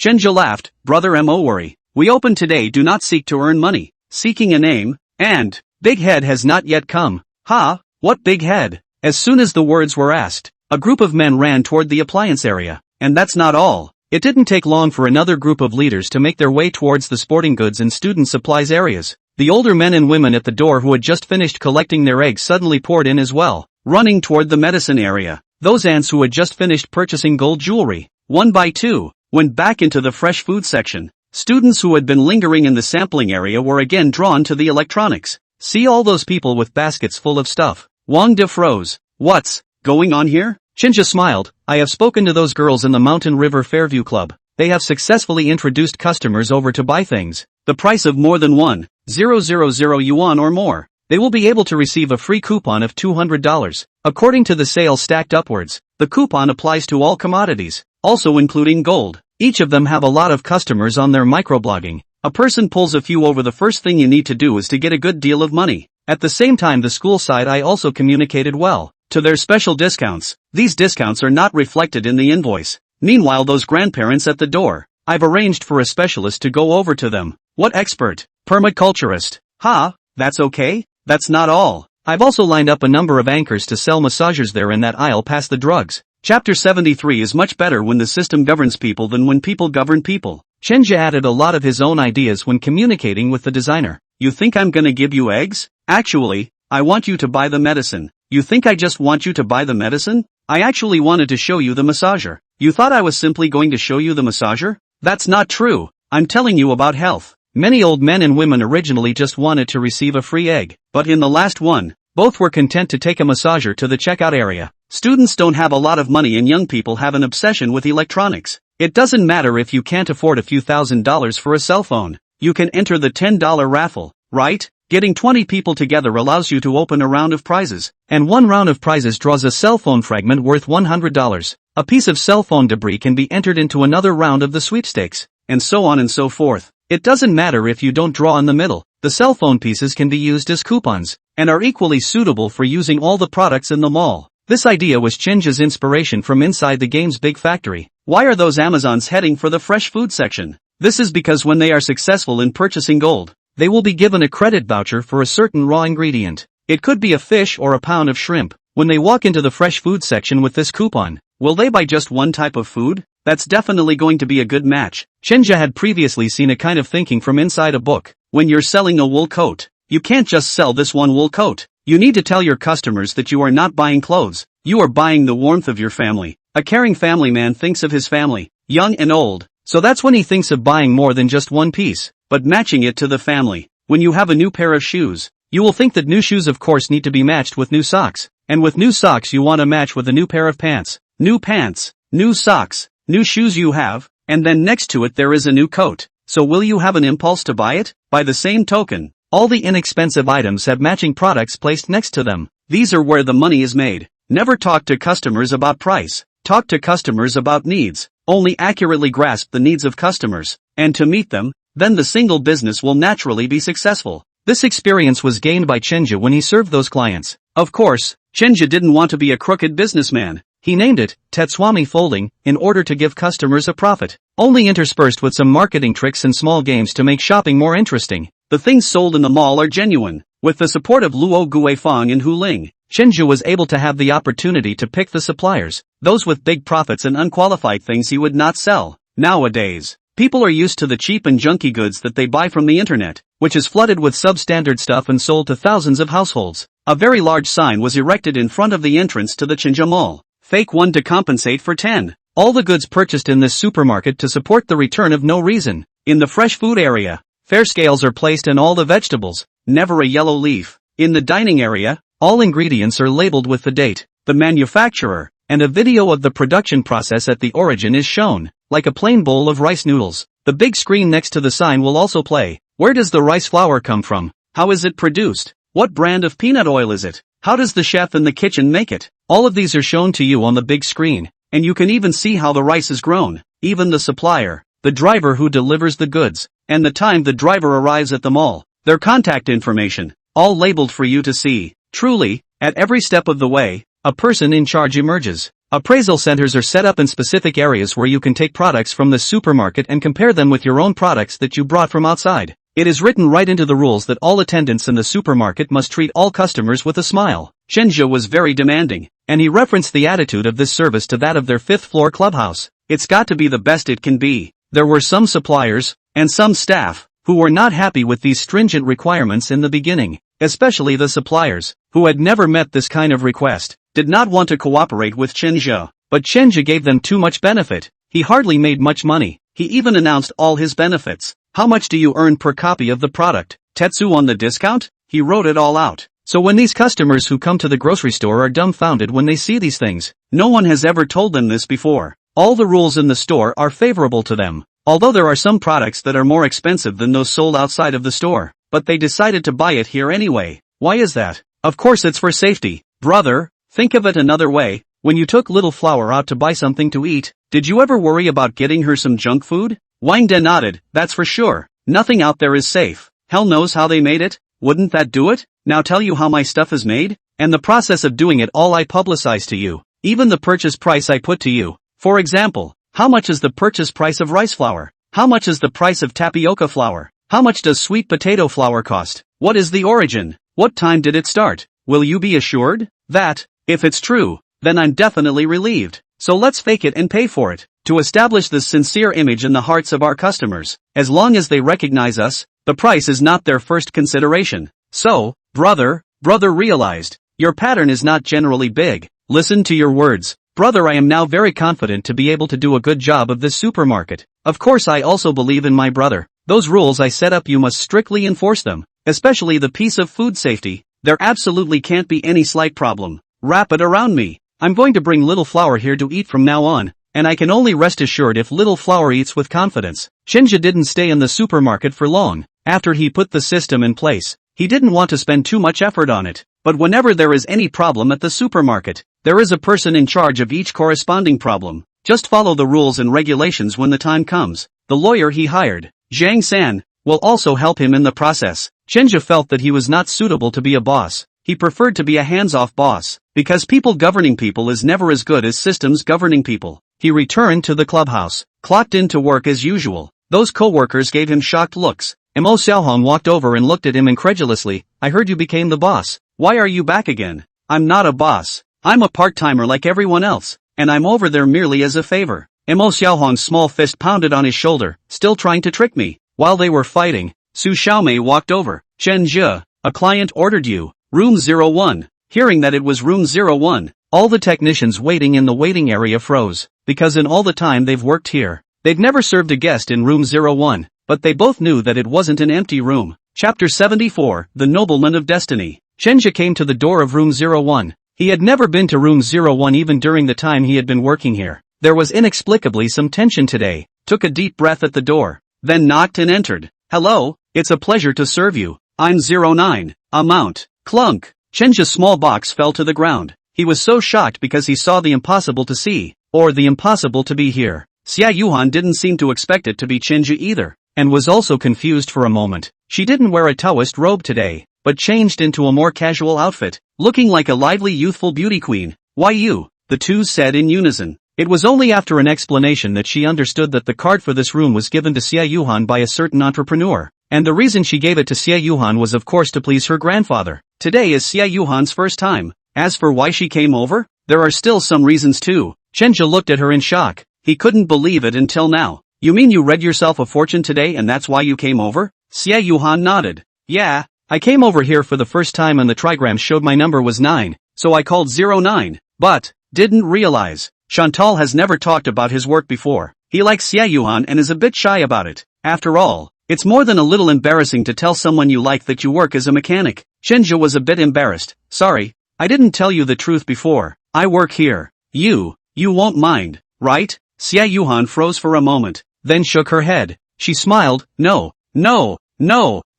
Chenja laughed. Brother Mo worry. We open today do not seek to earn money, seeking a name, and big head has not yet come. Ha, what big head? As soon as the words were asked, a group of men ran toward the appliance area, and that's not all. It didn't take long for another group of leaders to make their way towards the sporting goods and student supplies areas. The older men and women at the door who had just finished collecting their eggs suddenly poured in as well, running toward the medicine area. Those ants who had just finished purchasing gold jewelry, one by two, went back into the fresh food section. Students who had been lingering in the sampling area were again drawn to the electronics. See all those people with baskets full of stuff. Wang De froze. What's going on here? Chinja smiled. I have spoken to those girls in the Mountain River Fairview Club. They have successfully introduced customers over to buy things. The price of more than 1,000 yuan or more. They will be able to receive a free coupon of $200. According to the sale stacked upwards, the coupon applies to all commodities, also including gold. Each of them have a lot of customers on their microblogging. A person pulls a few over. The first thing you need to do is to get a good deal of money. At the same time the school side I also communicated well to their special discounts. These discounts are not reflected in the invoice. Meanwhile those grandparents at the door, I've arranged for a specialist to go over to them. What expert? Permaculturist. Ha, that's okay? That's not all. I've also lined up a number of anchors to sell massagers there in that aisle past the drugs. Chapter 73 is much better when the system governs people than when people govern people. Chenja added a lot of his own ideas when communicating with the designer. You think I'm gonna give you eggs? Actually, I want you to buy the medicine. You think I just want you to buy the medicine? I actually wanted to show you the massager. You thought I was simply going to show you the massager? That's not true. I'm telling you about health. Many old men and women originally just wanted to receive a free egg, but in the last one, both were content to take a massager to the checkout area. Students don't have a lot of money and young people have an obsession with electronics. It doesn't matter if you can't afford a few $1,000s for a cell phone. You can enter the $10 raffle, right? Getting 20 people together allows you to open a round of prizes, and one round of prizes draws a cell phone fragment worth $100. A piece of cell phone debris can be entered into another round of the sweepstakes, and so on and so forth. It doesn't matter if you don't draw in the middle. the cell phone pieces can be used as coupons, and are equally suitable for using all the products in the mall. This idea was Chenja's inspiration from inside the game's big factory. Why are those Amazons heading for the fresh food section? This is because when they are successful in purchasing gold, they will be given a credit voucher for a certain raw ingredient. It could be a fish or a pound of shrimp. When they walk into the fresh food section with this coupon, will they buy just one type of food? That's definitely going to be a good match. Chenja had previously seen a kind of thinking from inside a book. When you're selling a wool coat, you can't just sell this one wool coat. You need to tell your customers that you are not buying clothes. You are buying the warmth of your family. A caring family man thinks of his family, young and old. So that's when he thinks of buying more than just one piece, but matching it to the family. When you have a new pair of shoes, you will think that new shoes of course need to be matched with new socks. And with new socks you want to match with a new pair of pants. New pants, new socks, new shoes you have, and then next to it there is a new coat. So will you have an impulse to buy it? By the same token, all the inexpensive items have matching products placed next to them. These are where the money is made. Never talk to customers about price. Talk to customers about needs. Only accurately grasp the needs of customers, and to meet them, then the single business will naturally be successful. This experience was gained by Chenja when he served those clients. Of course, Chenja didn't want to be a crooked businessman. He named it Tetswami Folding in order to give customers a profit, only interspersed with some marketing tricks and small games to make shopping more interesting. The things sold in the mall are genuine. With the support of Luo Guifang and Hu Ling, Chenja was able to have the opportunity to pick the suppliers, those with big profits and unqualified things he would not sell. Nowadays, people are used to the cheap and junky goods that they buy from the internet, which is flooded with substandard stuff and sold to thousands of households. A very large sign was erected in front of the entrance to the Chenja Mall. Fake 1 to compensate for 10. All the goods purchased in this supermarket to support the return of no reason. In the fresh food area, fair scales are placed in all the vegetables, never a yellow leaf. In the dining area, all ingredients are labeled with the date, the manufacturer, and a video of the production process at the origin is shown, like a plain bowl of rice noodles. The big screen next to the sign will also play. Where does the rice flour come from? How is it produced? What brand of peanut oil is it? How does the chef in the kitchen make it? All of these are shown to you on the big screen, and you can even see how the rice is grown, even the supplier, the driver who delivers the goods, and the time the driver arrives at the mall, their contact information, all labeled for you to see. Truly, at every step of the way, a person in charge emerges. Appraisal centers are set up in specific areas where you can take products from the supermarket and compare them with your own products that you brought from outside. It is written right into the rules that all attendants in the supermarket must treat all customers with a smile. Chenja was very demanding, and he referenced the attitude of this service to that of their 5th floor clubhouse. It's got to be the best it can be. There were some suppliers, and some staff, who were not happy with these stringent requirements in the beginning, especially the suppliers, who had never met this kind of request, did not want to cooperate with Chenja. But Chenja gave them too much benefit. He hardly made much money. He even announced all his benefits. How much do you earn per copy of the product? Tetsu on the discount? He wrote it all out. So when these customers who come to the grocery store are dumbfounded when they see these things, no one has ever told them this before. All the rules in the store are favorable to them. Although there are some products that are more expensive than those sold outside of the store, but they decided to buy it here anyway. Why is that? Of course it's for safety. Brother, think of it another way. When you took little Flower out to buy something to eat, did you ever worry about getting her some junk food? Wang De nodded. That's for sure. Nothing out there is safe. Hell knows how they made it. Wouldn't that do it? Now tell you how my stuff is made? And the process of doing it all I publicize to you. Even the purchase price I put to you. For example, how much is the purchase price of rice flour? How much is the price of tapioca flour? How much does sweet potato flour cost? What is the origin? What time did it start? Will you be assured that, if it's true, then I'm definitely relieved. So let's fake it and pay for it, to establish this sincere image in the hearts of our customers. As long as they recognize us, the price is not their first consideration. So, brother realized, your pattern is not generally big. Listen to your words. Brother, I am now very confident to be able to do a good job of this supermarket. Of course I also believe in my brother. Those rules I set up, you must strictly enforce them, especially the piece of food safety. There absolutely can't be any slight problem. Wrap it around me. I'm going to bring Little Flower here to eat from now on, and I can only rest assured if Little Flower eats with confidence. Chenja didn't stay in the supermarket for long. After he put the system in place, he didn't want to spend too much effort on it. But whenever there is any problem at the supermarket, there is a person in charge of each corresponding problem. Just follow the rules and regulations when the time comes. The lawyer he hired, Zhang San, will also help him in the process. Chenja felt that he was not suitable to be a boss. He preferred to be a hands-off boss, because people governing people is never as good as systems governing people. He returned to the clubhouse, clocked in to work as usual. Those co-workers gave him shocked looks. Mo Xiaohong walked over and looked at him incredulously. I heard you became the boss. Why are you back again? I'm not a boss. I'm a part-timer like everyone else, and I'm over there merely as a favor. Mo Xiaohong's small fist pounded on his shoulder, still trying to trick me. While they were fighting, Su Xiaomei walked over. Chen Zhe, a client ordered you. Room 01. Hearing that it was room 01, all the technicians waiting in the waiting area froze, because in all the time they've worked here, they've never served a guest in room 01, but they both knew that it wasn't an empty room. Chapter 74, The Nobleman of Destiny. Chenja came to the door of room 01. He had never been to room 01 even during the time he had been working here. There was inexplicably some tension today. Took a deep breath at the door, then knocked and entered. Hello, it's a pleasure to serve you. I'm 09. Amount. Clunk. Chenja's small box fell to the ground. He was so shocked because he saw the impossible to see, or the impossible to be here. Xia Yuhan didn't seem to expect it to be Chenja either, and was also confused for a moment. She didn't wear a Taoist robe today, but changed into a more casual outfit, looking like a lively youthful beauty queen. Why you? The two said in unison. It was only after an explanation that she understood that the card for this room was given to Xia Yuhan by a certain entrepreneur, and the reason she gave it to Xia Yuhan was of course to please her grandfather. Today is Xia Yuhan's first time. As for why she came over, there are still some reasons too. Chenja looked at her in shock. He couldn't believe it until now. You mean you read yourself a fortune today and that's why you came over? Xia Yuhan nodded. Yeah, I came over here for the first time and the trigram showed my number was 9, so I called 09, but didn't realize. Chantal has never talked about his work before. He likes Xia Yuhan and is a bit shy about it. After all, it's more than a little embarrassing to tell someone you like that you work as a mechanic. Chenja was a bit embarrassed. Sorry, I didn't tell you the truth before. I work here. You won't mind, right? Xia Yuhan froze for a moment, then shook her head. She smiled. No.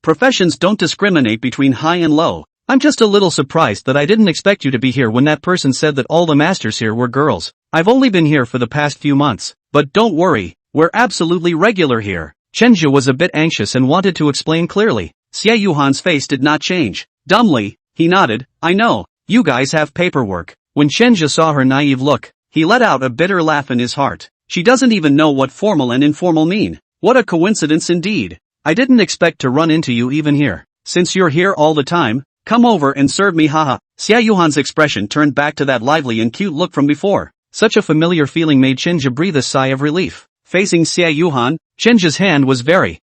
Professions don't discriminate between high and low. I'm just a little surprised that I didn't expect you to be here when that person said that all the masters here were girls. I've only been here for the past few months, but don't worry, we're absolutely regular here. Chenja was a bit anxious and wanted to explain clearly. Xia Yuhan's face did not change. Dumbly, he nodded. I know, you guys have paperwork. When Chenja saw her naive look, he let out a bitter laugh in his heart. She doesn't even know what formal and informal mean. What a coincidence indeed. I didn't expect to run into you even here. Since you're here all the time, come over and serve me, haha. Xia Yuhan's expression turned back to that lively and cute look from before. Such a familiar feeling made Chenja breathe a sigh of relief. Facing Xia Yuhan, Chenja's hand was very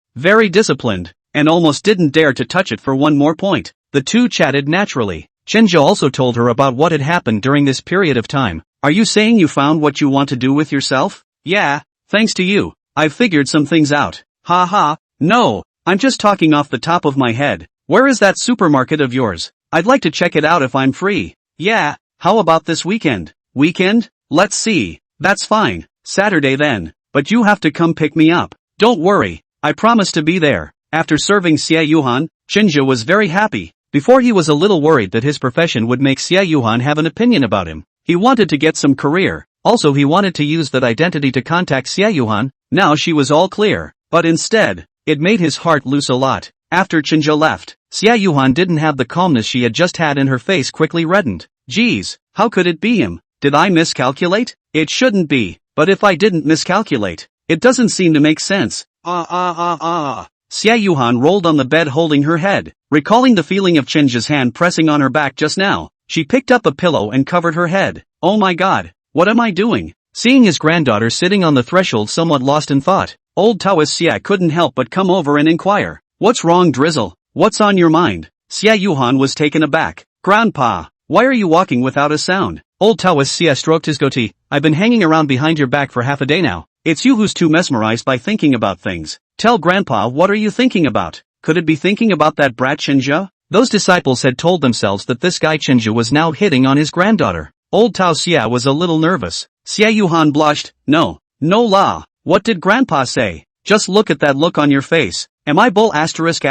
disciplined, and almost didn't dare to touch it for one more point. The two chatted naturally. Chenja also told her about what had happened during this period of time. Are you saying you found what you want to do with yourself? Yeah, thanks to you. I've figured some things out. Ha. No, I'm just talking off the top of my head. Where is that supermarket of yours? I'd like to check it out if I'm free. Yeah, how about this weekend? Weekend? Let's see. That's fine. Saturday then. But you have to come pick me up. Don't worry, I promise to be there. After serving Xia Yuhan, Chenja was very happy. Before he was a little worried that his profession would make Xia Yuhan have an opinion about him. He wanted to get some career. Also he wanted to use that identity to contact Xia Yuhan. Now she was all clear. But instead, it made his heart loose a lot. After Chenja left, Xia Yuhan didn't have the calmness she had just had and her face quickly reddened. Geez, how could it be him? Did I miscalculate? It shouldn't be, but if I didn't miscalculate, it doesn't seem to make sense. Xia Yuhan rolled on the bed holding her head, recalling the feeling of Chenja's hand pressing on her back just now. She picked up a pillow and covered her head. Oh my god, what am I doing? Seeing his granddaughter sitting on the threshold somewhat lost in thought, old Taoist Xia couldn't help but come over and inquire. What's wrong, Drizzle? What's on your mind? Xia Yuhan was taken aback. Grandpa, why are you walking without a sound? Old Taoist Xia stroked his goatee. I've been hanging around behind your back for half a day now. It's you who's too mesmerized by thinking about things. Tell Grandpa, what are you thinking about? Could it be thinking about that brat Chenja? Those disciples had told themselves that this guy Chenja was now hitting on his granddaughter. Old Tao Xia was a little nervous. Xia Yuhan blushed. No la. What did Grandpa say? Just look at that look on your face. Am I bull asterisk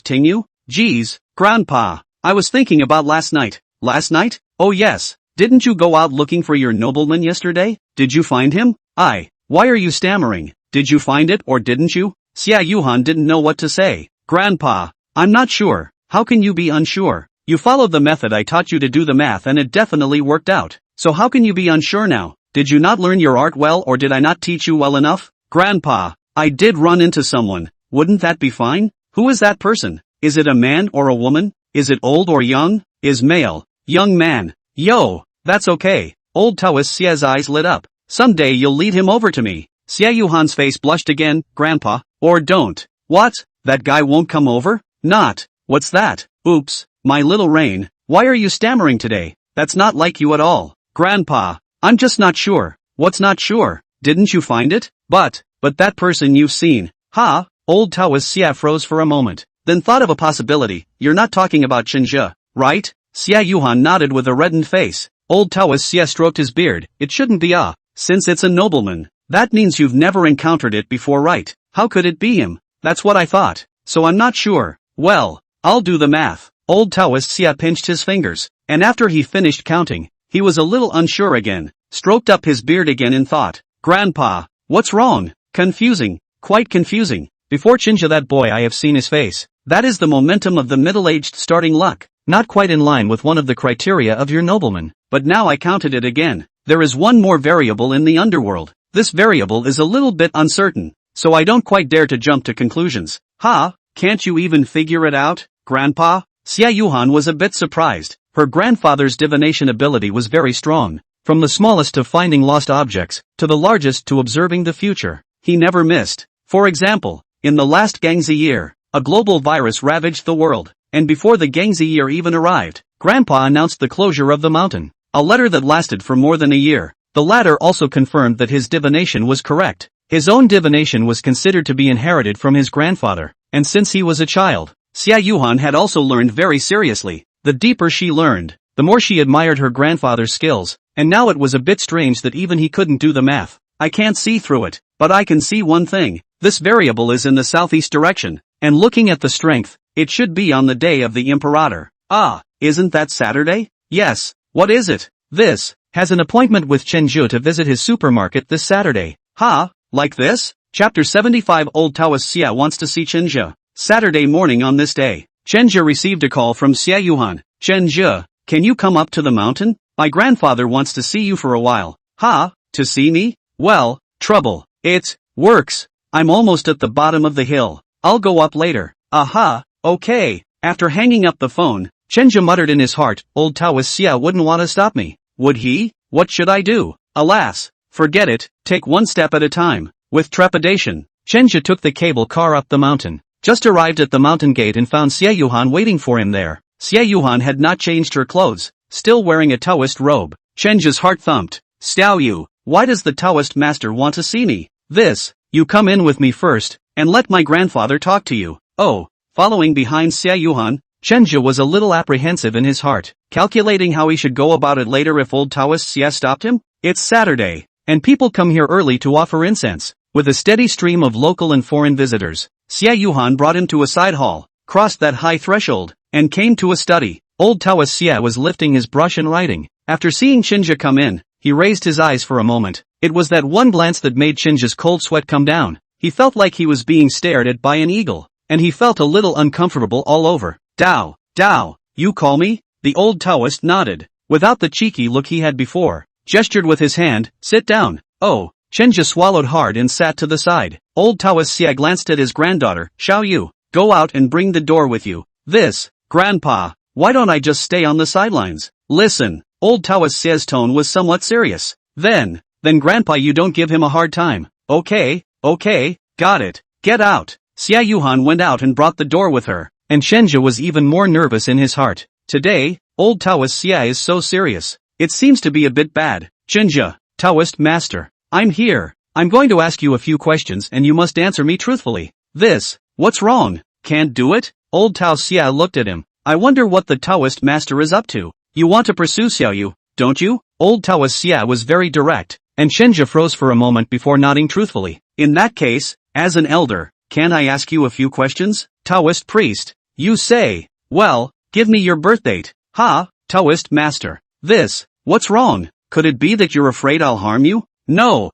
ting you? Geez, Grandpa, I was thinking about last night. Last night? Oh yes. Didn't you go out looking for your nobleman yesterday? Did you find him? Why are you stammering? Did you find it or didn't you? Xia Yuhan didn't know what to say. Grandpa, I'm not sure. How can you be unsure? You followed the method I taught you to do the math and it definitely worked out. So how can you be unsure now? Did you not learn your art well or did I not teach you well enough? Grandpa, I did run into someone. Wouldn't that be fine? Who is that person? Is it a man or a woman? Is it old or young? Is male? Young man. Yo, that's okay. Old Taoist Xia's eyes lit up. Someday you'll lead him over to me. Xia Yuhan's face blushed again. Grandpa. Or don't. What? That guy won't come over? Not. What's that? Oops, my little Rain. Why are you stammering today? That's not like you at all. Grandpa, I'm just not sure. What's not sure? Didn't you find it? But that person you've seen. Ha? Old Taoist Xia froze for a moment, then thought of a possibility. You're not talking about Chenjia, right? Xia Yuhan nodded with a reddened face. Old Taoist Xia stroked his beard. It shouldn't be since it's a nobleman. That means you've never encountered it before, right? How could it be him? That's what I thought. So I'm not sure. Well, I'll do the math. Old Taoist Xia pinched his fingers, and after he finished counting, he was a little unsure again, stroked up his beard again in thought. Grandpa, what's wrong? Confusing. Quite confusing. Before Chenjia, that boy, I have seen his face. That is the momentum of the middle-aged starting luck. Not quite in line with one of the criteria of your nobleman. But now I counted it again. There is one more variable in the underworld. This variable is a little bit uncertain, so I don't quite dare to jump to conclusions. Ha, can't you even figure it out, Grandpa? Xia Yuhan was a bit surprised. Her grandfather's divination ability was very strong. From the smallest of finding lost objects, to the largest to observing the future. He never missed. For example, in the last Gangxi year, a global virus ravaged the world, and before the Gangxi year even arrived, Grandpa announced the closure of the mountain. A letter that lasted for more than a year. The latter also confirmed that his divination was correct. His own divination was considered to be inherited from his grandfather, and since he was a child, Xia Yuhan had also learned very seriously. The deeper she learned, the more she admired her grandfather's skills, and now it was a bit strange that even he couldn't do the math. I can't see through it, but I can see one thing. This variable is in the southeast direction, and looking at the strength, it should be on the day of the Imperator. Ah, isn't that Saturday? Yes. What is it? This has an appointment with Chenju to visit his supermarket this Saturday. Ha, like this? Chapter 75. Old Taoist Xia wants to see Chenjia. Saturday morning on this day, Chenjia received a call from Xia Yuhan. Chenjia, can you come up to the mountain? My grandfather wants to see you for a while. Ha, to see me? Well, trouble. It works. I'm almost at the bottom of the hill. I'll go up later. Aha, okay. After hanging up the phone, Chenjia muttered in his heart, Old Taoist Xia wouldn't want to stop me. Would he? What should I do? Alas, forget it, take one step at a time. With trepidation, Chenjia took the cable car up the mountain. Just arrived at the mountain gate and found Xia Yuhan waiting for him there. Xia Yuhan had not changed her clothes, still wearing a Taoist robe. Chenjia's heart thumped. Xiao Yu, why does the Taoist master want to see me? You come in with me first, and let my grandfather talk to you. Oh, following behind Xia Yuhan, Chenjia was a little apprehensive in his heart, calculating how he should go about it later if old Taoist Xia stopped him. It's Saturday, and people come here early to offer incense. With a steady stream of local and foreign visitors, Xia Yuhan brought him to a side hall, crossed that high threshold, and came to a study. Old Taoist Xia was lifting his brush and writing. After seeing Chenjia come in, he raised his eyes for a moment. It was that one glance that made Chenjia's cold sweat come down. He felt like he was being stared at by an eagle, and he felt a little uncomfortable all over. Dao, you call me? The old Taoist nodded, without the cheeky look he had before, gestured with his hand, sit down. Oh, Chenjia swallowed hard and sat to the side. Old Taoist Xia glanced at his granddaughter. Xiao Yu, go out and bring the door with you. Grandpa, why don't I just stay on the sidelines? Listen, old Taoist Xia's tone was somewhat serious. Then Grandpa, you don't give him a hard time. Okay, got it. Get out. Xia Yuhan went out and brought the door with her, and Chenjia was even more nervous in his heart. Today, old Taoist Xia is so serious. It seems to be a bit bad. Chenjia, Taoist master, I'm here. I'm going to ask you a few questions and you must answer me truthfully. What's wrong? Can't do it? Old Tao Xia looked at him. I wonder what the Taoist master is up to. You want to pursue Xiao Yu, don't you? Old Taoist Xia was very direct, and Chenjia froze for a moment before nodding truthfully. In that case, as an elder, can I ask you a few questions? Taoist priest, you say. Well, give me your birth date. Ha, Taoist master. What's wrong? Could it be that you're afraid I'll harm you? No,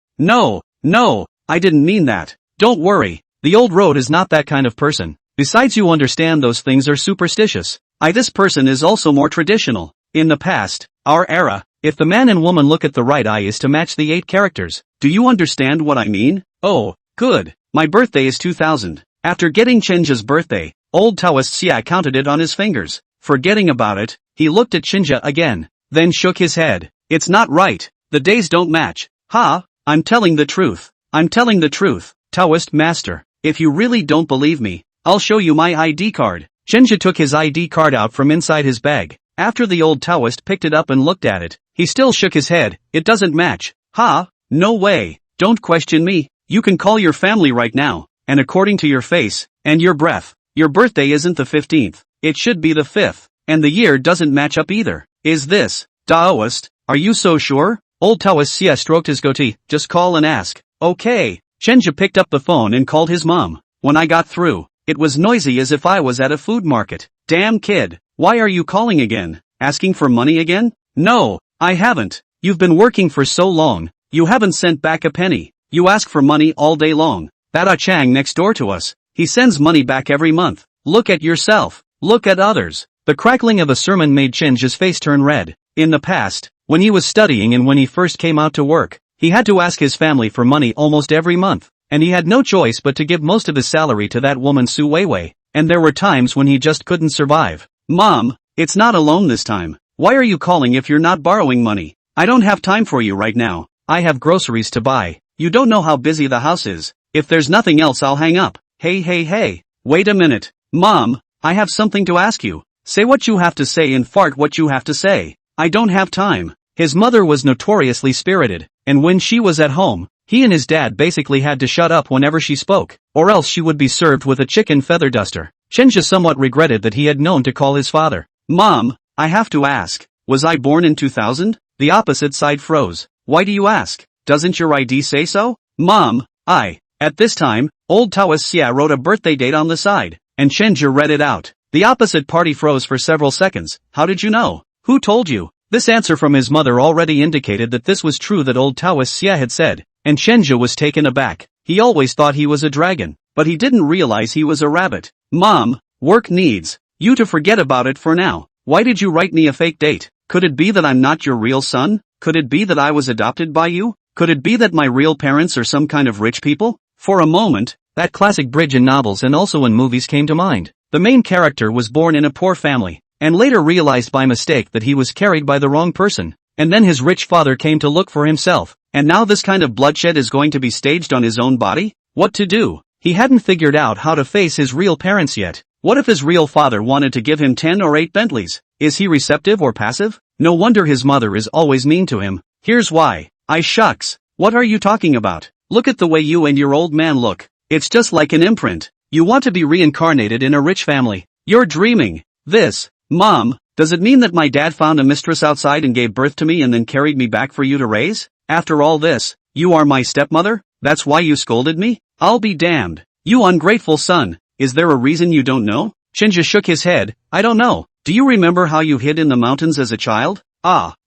I didn't mean that. Don't worry, the old road is not that kind of person. Besides, you understand those things are superstitious. This person is also more traditional. In the past, our era, if the man and woman look at the right eye is to match the 8 characters. Do you understand what I mean? Oh, good. My birthday is 2000. After getting Chenja's birthday, old Taoist Xia counted it on his fingers. Forgetting about it, he looked at Chenja again, then shook his head. It's not right. The days don't match. Ha, I'm telling the truth. I'm telling the truth. Taoist master, if you really don't believe me, I'll show you my ID card. Chenja took his ID card out from inside his bag. After the old Taoist picked it up and looked at it, he still shook his head. It doesn't match. Ha, no way. Don't question me. You can call your family right now, and according to your face, and your breath, your birthday isn't the 15th. It should be the 5th, and the year doesn't match up either. Is this, Taoist, are you so sure? Old Taoist Xia stroked his goatee. Just call and ask. Okay. Chenja picked up the phone and called his mom. When I got through, it was noisy as if I was at a food market. Damn kid, why are you calling again? Asking for money again? No, I haven't. You've been working for so long, you haven't sent back a penny. You ask for money all day long. That Chang next door to us, he sends money back every month. Look at yourself. Look at others. The crackling of a sermon made Chenja's face turn red. In the past, when he was studying and when he first came out to work, he had to ask his family for money almost every month, and he had no choice but to give most of his salary to that woman Su Weiwei, and there were times when he just couldn't survive. Mom, it's not alone this time. Why are you calling if you're not borrowing money? I don't have time for you right now. I have groceries to buy. You don't know how busy the house is. If there's nothing else, I'll hang up. Hey. Wait a minute. Mom, I have something to ask you. Say what you have to say and fart what you have to say. I don't have time. His mother was notoriously spirited, and when she was at home, he and his dad basically had to shut up whenever she spoke, or else she would be served with a chicken feather duster. Chenja somewhat regretted that he had known to call his father. Mom, I have to ask, was I born in 2000? The opposite side froze. Why do you ask? Doesn't your ID say so? Mom, at this time, old Taoist Xia wrote a birthday date on the side, and Chenja read it out. The opposite party froze for several seconds. How did you know? Who told you? This answer from his mother already indicated that this was true that old Taoist Xia had said, and Chenja was taken aback. He always thought he was a dragon, but he didn't realize he was a rabbit. Mom, work needs you to forget about it for now. Why did you write me a fake date? Could it be that I'm not your real son? Could it be that I was adopted by you? Could it be that my real parents are some kind of rich people? For a moment, that classic bridge in novels and also in movies came to mind. The main character was born in a poor family, and later realized by mistake that he was carried by the wrong person, and then his rich father came to look for himself, and now this kind of bloodshed is going to be staged on his own body? What to do? He hadn't figured out how to face his real parents yet. What if his real father wanted to give him 10 or 8 Bentleys? Is he receptive or passive? No wonder his mother is always mean to him. Here's why. Shucks. What are you talking about? Look at the way you and your old man look. It's just like an imprint. You want to be reincarnated in a rich family. You're dreaming. This. Mom, does it mean that my dad found a mistress outside and gave birth to me and then carried me back for you to raise? After all this, you are my stepmother? That's why you scolded me? I'll be damned. You ungrateful son. Is there a reason you don't know? Chenja shook his head. I don't know. Do you remember how you hid in the mountains as a child?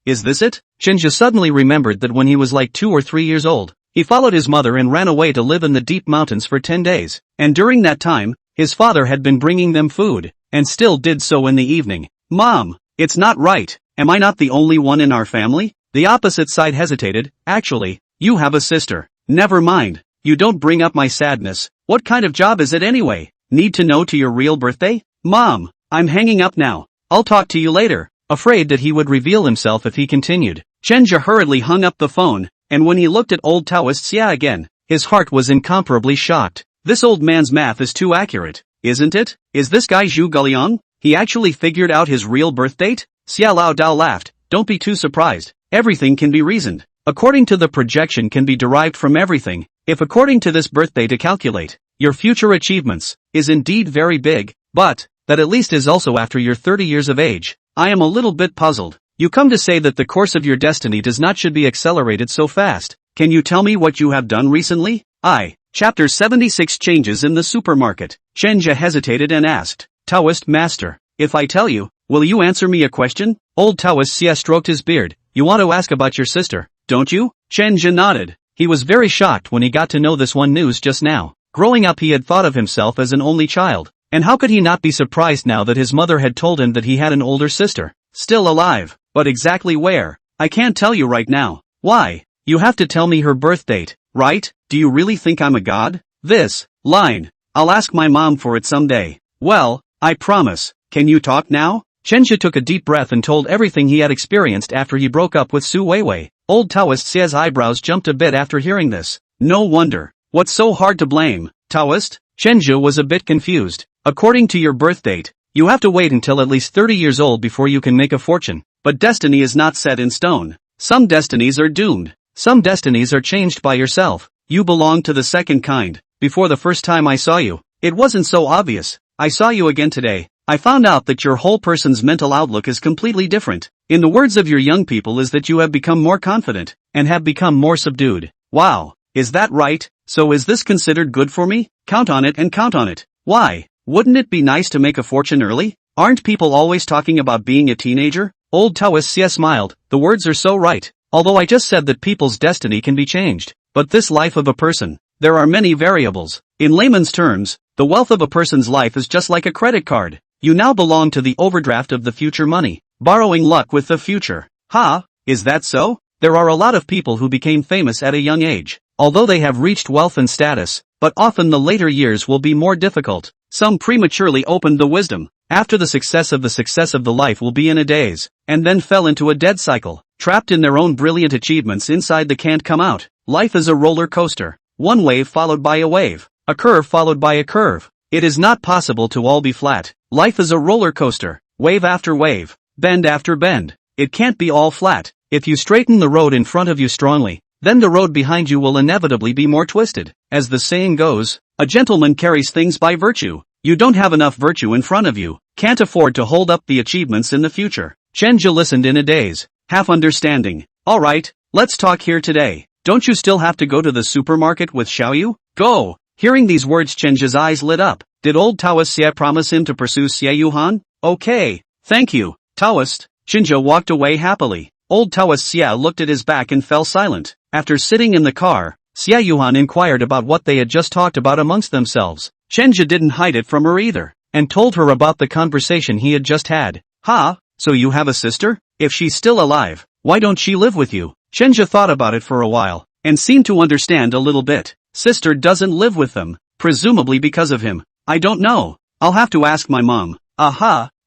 Is this it? Chenja suddenly remembered that when he was like 2 or 3 years old, he followed his mother and ran away to live in the deep mountains for 10 days. And during that time, his father had been bringing them food, and still did so in the evening. Mom, it's not right. Am I not the only one in our family? The opposite side hesitated. Actually, you have a sister. Never mind. You don't bring up my sadness. What kind of job is it anyway? Need to know to your real birthday? Mom, I'm hanging up now. I'll talk to you later. Afraid that he would reveal himself if he continued, Chenja hurriedly hung up the phone, and when he looked at old Taoist Xia again, his heart was incomparably shocked. This old man's math is too accurate, isn't it? Is this guy Zhu Guliang? He actually figured out his real birth date? Xia Lao Dao laughed. Don't be too surprised. Everything can be reasoned. According to the projection can be derived from everything. If according to this birthday to calculate your future achievements is indeed very big, but that at least is also after you're 30 years of age. I am a little bit puzzled. You come to say that the course of your destiny does not should be accelerated so fast. Can you tell me what you have done recently? Chapter 76 Changes in the Supermarket. Chenja hesitated and asked, Taoist Master, if I tell you, will you answer me a question? Old Taoist Xia stroked his beard. You want to ask about your sister, don't you? Chenja nodded. He was very shocked when he got to know this one news just now. Growing up he had thought of himself as an only child, And how could he not be surprised now that his mother had told him that he had an older sister? Still alive. But exactly where? I can't tell you right now. Why? You have to tell me her birth date, right? Do you really think I'm a god? This line. I'll ask my mom for it someday. Well, I promise. Can you talk now? Chenja took a deep breath and told everything he had experienced after he broke up with Su Weiwei. Old Taoist Xia's eyebrows jumped a bit after hearing this. No wonder. What's so hard to blame, Taoist? Chenja was a bit confused. According to your birth date, you have to wait until at least 30 years old before you can make a fortune. But destiny is not set in stone. Some destinies are doomed. Some destinies are changed by yourself. You belong to the second kind. Before the first time I saw you, it wasn't so obvious. I saw you again today. I found out that your whole person's mental outlook is completely different. In the words of your young people is that you have become more confident, and have become more subdued. Wow. Is that right? So is this considered good for me? Count on it and count on it. Why? Wouldn't it be nice to make a fortune early? Aren't people always talking about being a teenager? Old Taoist Xie smiled. The words are so right. Although I just said that people's destiny can be changed. But this life of a person, there are many variables. In layman's terms, the wealth of a person's life is just like a credit card. You now belong to the overdraft of the future money. Borrowing luck with the future. Is that so? There are a lot of people who became famous at a young age, although they have reached wealth and status, but often the later years will be more difficult. Some prematurely opened the wisdom. After the success of the life will be in a daze, and then fell into a dead cycle, trapped in their own brilliant achievements inside the can't come out. Life is a roller coaster. One wave followed by a wave. A curve followed by a curve. It is not possible to all be flat. Life is a roller coaster. Wave after wave. Bend after bend. It can't be all flat. If you straighten the road in front of you strongly, then the road behind you will inevitably be more twisted. As the saying goes, a gentleman carries things by virtue. You don't have enough virtue in front of you. Can't afford to hold up the achievements in the future. Chenja listened in a daze, half understanding. Alright, let's talk here today. Don't you still have to go to the supermarket with Xiaoyu? Go! Hearing these words, Chenja's eyes lit up. Did old Taoist Xie promise him to pursue Xie Yuhan? Okay, thank you, Taoist. Chenja walked away happily. Old Taoist Xie looked at his back and fell silent. After sitting in the car, Xie Yuhan inquired about what they had just talked about amongst themselves. Chenja didn't hide it from her either, and told her about the conversation he had just had. So you have a sister? If she's still alive, why don't she live with you? Chenja thought about it for a while, and seemed to understand a little bit. Sister doesn't live with them, presumably because of him. I don't know. I'll have to ask my mom.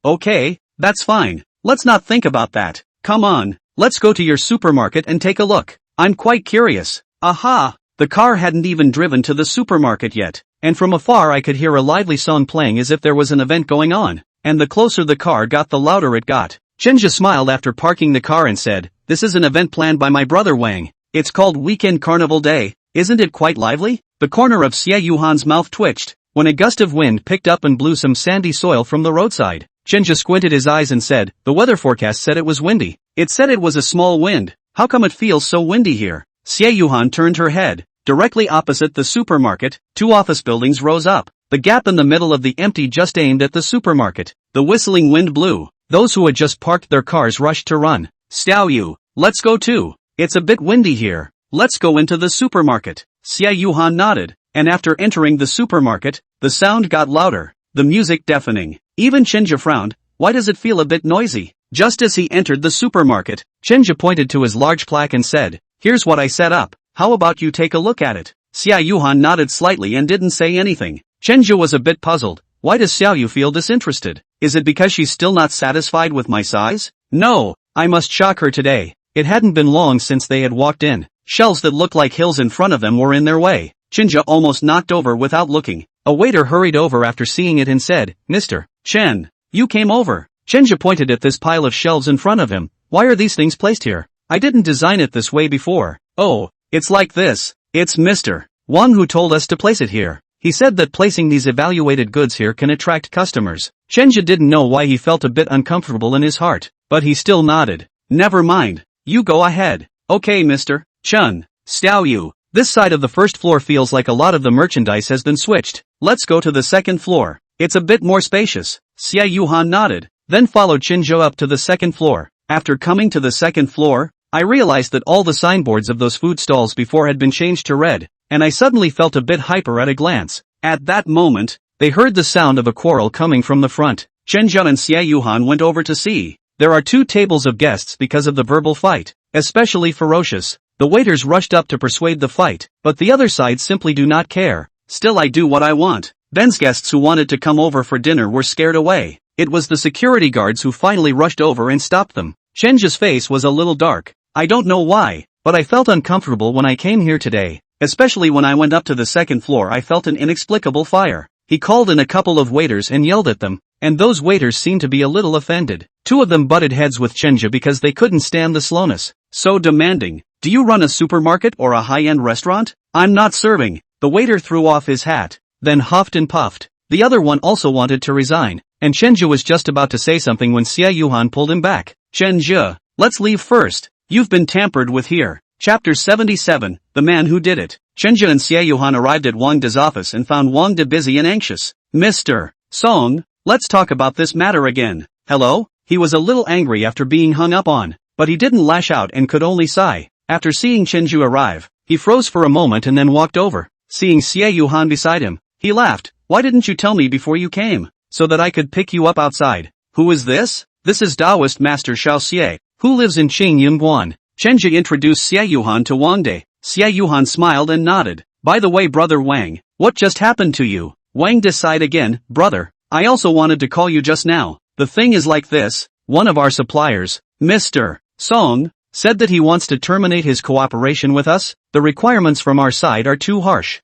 Okay, that's fine. Let's not think about that. Come on, let's go to your supermarket and take a look. I'm quite curious. The car hadn't even driven to the supermarket yet, and from afar I could hear a lively song playing as if there was an event going on, and the closer the car got the louder it got. Chenja smiled after parking the car and said, "This is an event planned by my brother Wang. It's called Weekend Carnival Day. Isn't it quite lively?" The corner of Xie Yuhan's mouth twitched, when a gust of wind picked up and blew some sandy soil from the roadside. Chenja squinted his eyes and said, "The weather forecast said it was windy." "It said it was a small wind. How come it feels so windy here?" Xie Yuhan turned her head. Directly opposite the supermarket, two office buildings rose up. The gap in the middle of the empty just aimed at the supermarket. The whistling wind blew. Those who had just parked their cars rushed to run. "Xiaoyu, let's go too. It's a bit windy here. Let's go into the supermarket." Xie Yuhan nodded, and after entering the supermarket, the sound got louder, the music deafening. Even Chenja frowned. Why does it feel a bit noisy? Just as he entered the supermarket, Chenja pointed to his large plaque and said, "Here's what I set up. How about you take a look at it?" Xie Yuhan nodded slightly and didn't say anything. Chenja was a bit puzzled. Why does Xiaoyu feel disinterested? Is it because she's still not satisfied with my size? No, I must shock her today. It hadn't been long since they had walked in. Shelves that looked like hills in front of them were in their way. Chenja almost knocked over without looking. A waiter hurried over after seeing it and said, "Mr. Chen, you came over." Chenja pointed at this pile of shelves in front of him. "Why are these things placed here? I didn't design it this way before." "Oh, it's like this. It's Mr. Wang who told us to place it here. He said that placing these evaluated goods here can attract customers." Chenja didn't know why he felt a bit uncomfortable in his heart, but he still nodded. "Never mind. You go ahead." "Okay, Mr. Chen, Xiaoyu. This side of the first floor feels like a lot of the merchandise has been switched. Let's go to the second floor. It's a bit more spacious." Xie Yuhan nodded, then followed Chenja up to the second floor. After coming to the second floor, I realized that all the signboards of those food stalls before had been changed to red, and I suddenly felt a bit hyper at a glance. At that moment, They heard the sound of a quarrel coming from the front. Chenja and Xie Yuhan went over to see. There are 2 tables of guests because of the verbal fight, especially ferocious. The waiters rushed up to persuade the fight, but the other side simply do not care. Still, I do what I want. Ben's guests who wanted to come over for dinner were scared away. It was the security guards who finally rushed over and stopped them. Chenja's face was a little dark. I don't know why, but I felt uncomfortable when I came here today. Especially when I went up to the 2nd floor, I felt an inexplicable fire. He called in a couple of waiters and yelled at them, and those waiters seemed to be a little offended. 2 of them butted heads with Chenja because they couldn't stand the slowness. So demanding. Do you run a supermarket or a high-end restaurant? I'm not serving. The waiter threw off his hat, then huffed and puffed. The other one also wanted to resign, and Chenja was just about to say something when Xie Yuhan pulled him back. Chenja, let's leave first. You've been tampered with here. Chapter 77, The Man Who Did It. Chenja and Xie Yuhan arrived at Wang De's office and found Wang De busy and anxious. Mr. Song, let's talk about this matter again. Hello? He was a little angry after being hung up on, but he didn't lash out and could only sigh. After seeing Chenju arrive, he froze for a moment and then walked over. Seeing Xie Yuhan beside him, he laughed. Why didn't you tell me before you came? So that I could pick you up outside. Who is this? This is Taoist Master Xiao Xie, who lives in Qingyunguan. Chenji introduced Xie Yuhan to Wang De. Xie Yuhan smiled and nodded. By the way, brother Wang, what just happened to you? Wang De sighed again. Brother, I also wanted to call you just now. The thing is like this. One of our suppliers, Mr. Song, said that he wants to terminate his cooperation with us. The requirements from our side are too harsh.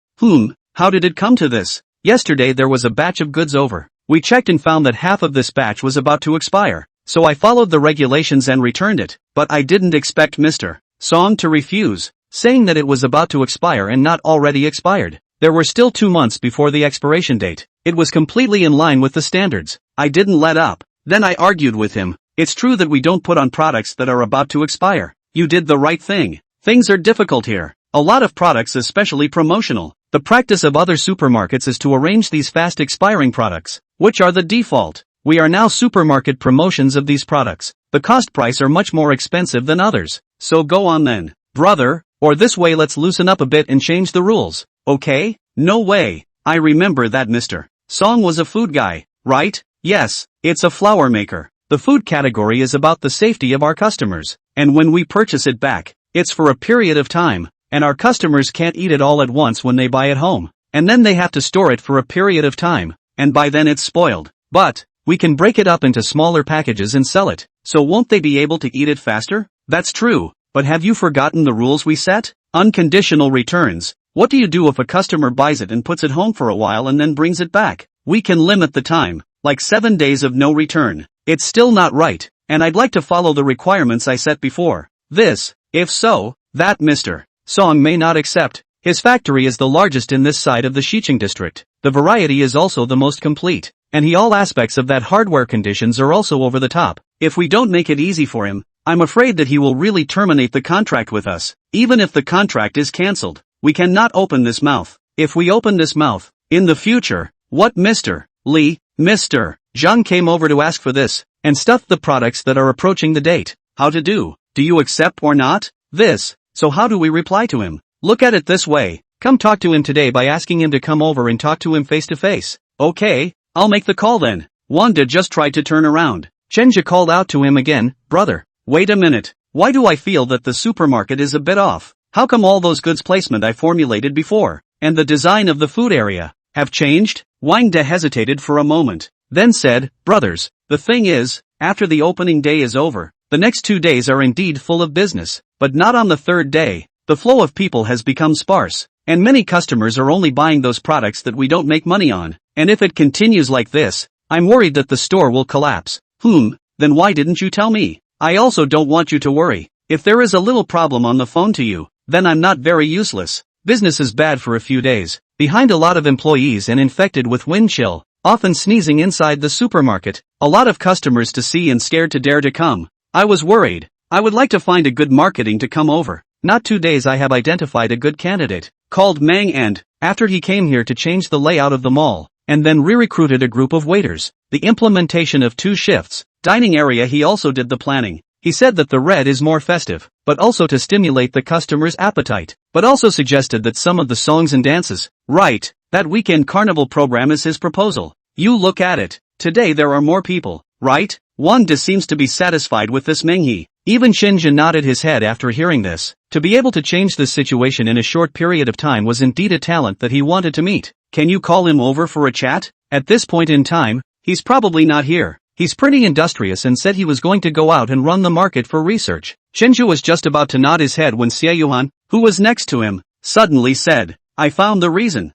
How did it come to this? Yesterday there was a batch of goods over. We checked and found that half of this batch was about to expire. So I followed the regulations and returned it. But I didn't expect Mr. Song to refuse, saying that it was about to expire and not already expired. There were still 2 months before the expiration date. It was completely in line with the standards. I didn't let up. Then I argued with him. It's true that we don't put on products that are about to expire. You did the right thing. Things are difficult here. A lot of products, especially promotional. The practice of other supermarkets is to arrange these fast expiring products, which are the default. We are now supermarket promotions of these products. The cost price are much more expensive than others. So go on then, brother, or this way let's loosen up a bit and change the rules. Okay? No way. I remember that Mr. Song was a food guy, right? Yes, it's a flour maker. The food category is about the safety of our customers, and when we purchase it back, it's for a period of time, and our customers can't eat it all at once when they buy it home, and then they have to store it for a period of time, and by then it's spoiled. But we can break it up into smaller packages and sell it, so won't they be able to eat it faster? That's true, but have you forgotten the rules we set? Unconditional returns. What do you do if a customer buys it and puts it home for a while and then brings it back? We can limit the time, like 7 days of no return. It's still not right, and I'd like to follow the requirements I set before. This, if so, that Mr. Song may not accept. His factory is the largest in this side of the Xiqing district. The variety is also the most complete, and all aspects of that hardware conditions are also over the top. If we don't make it easy for him, I'm afraid that he will really terminate the contract with us. Even if the contract is cancelled, we cannot open this mouth. If we open this mouth, in the future, what Mr. Li, Mr. Zhang came over to ask for this, and stuffed the products that are approaching the date. How to do? Do you accept or not? This. So how do we reply to him? Look at it this way. Come talk to him today by asking him to come over and talk to him face to face. Okay, I'll make the call then. Wanda just tried to turn around. Chenja called out to him again. Brother, wait a minute. Why do I feel that the supermarket is a bit off? How come all those goods placement I formulated before, and the design of the food area, have changed? Wang De hesitated for a moment, then said, brothers, the thing is, after the opening day is over, the next 2 days are indeed full of business, but not on the 3rd day. The flow of people has become sparse, and many customers are only buying those products that we don't make money on, and if it continues like this, I'm worried that the store will collapse. Then why didn't you tell me? I also don't want you to worry. If there is a little problem on the phone to you, then I'm not very useless. Business is bad for a few days, behind a lot of employees and infected with wind chill, often sneezing inside the supermarket, a lot of customers to see and scared to dare to come. I was worried. I would like to find a good marketing to come over. Not 2 days I have identified a good candidate, called Mang, and, after he came here to change the layout of the mall, and then re-recruited a group of waiters. The implementation of 2 shifts, dining area he also did the planning. He said that the red is more festive, but also to stimulate the customer's appetite, but also suggested that some of the songs and dances, right, That weekend carnival program is his proposal. You look at it. Today there are more people, right? Wang De seems to be satisfied with this Menghe. Even Shinja nodded his head after hearing this. To be able to change this situation in a short period of time was indeed a talent that he wanted to meet. Can you call him over for a chat? At this point in time, he's probably not here. He's pretty industrious and said he was going to go out and run the market for research. Shinja was just about to nod his head when Xie who was next to him, suddenly said, I found the reason.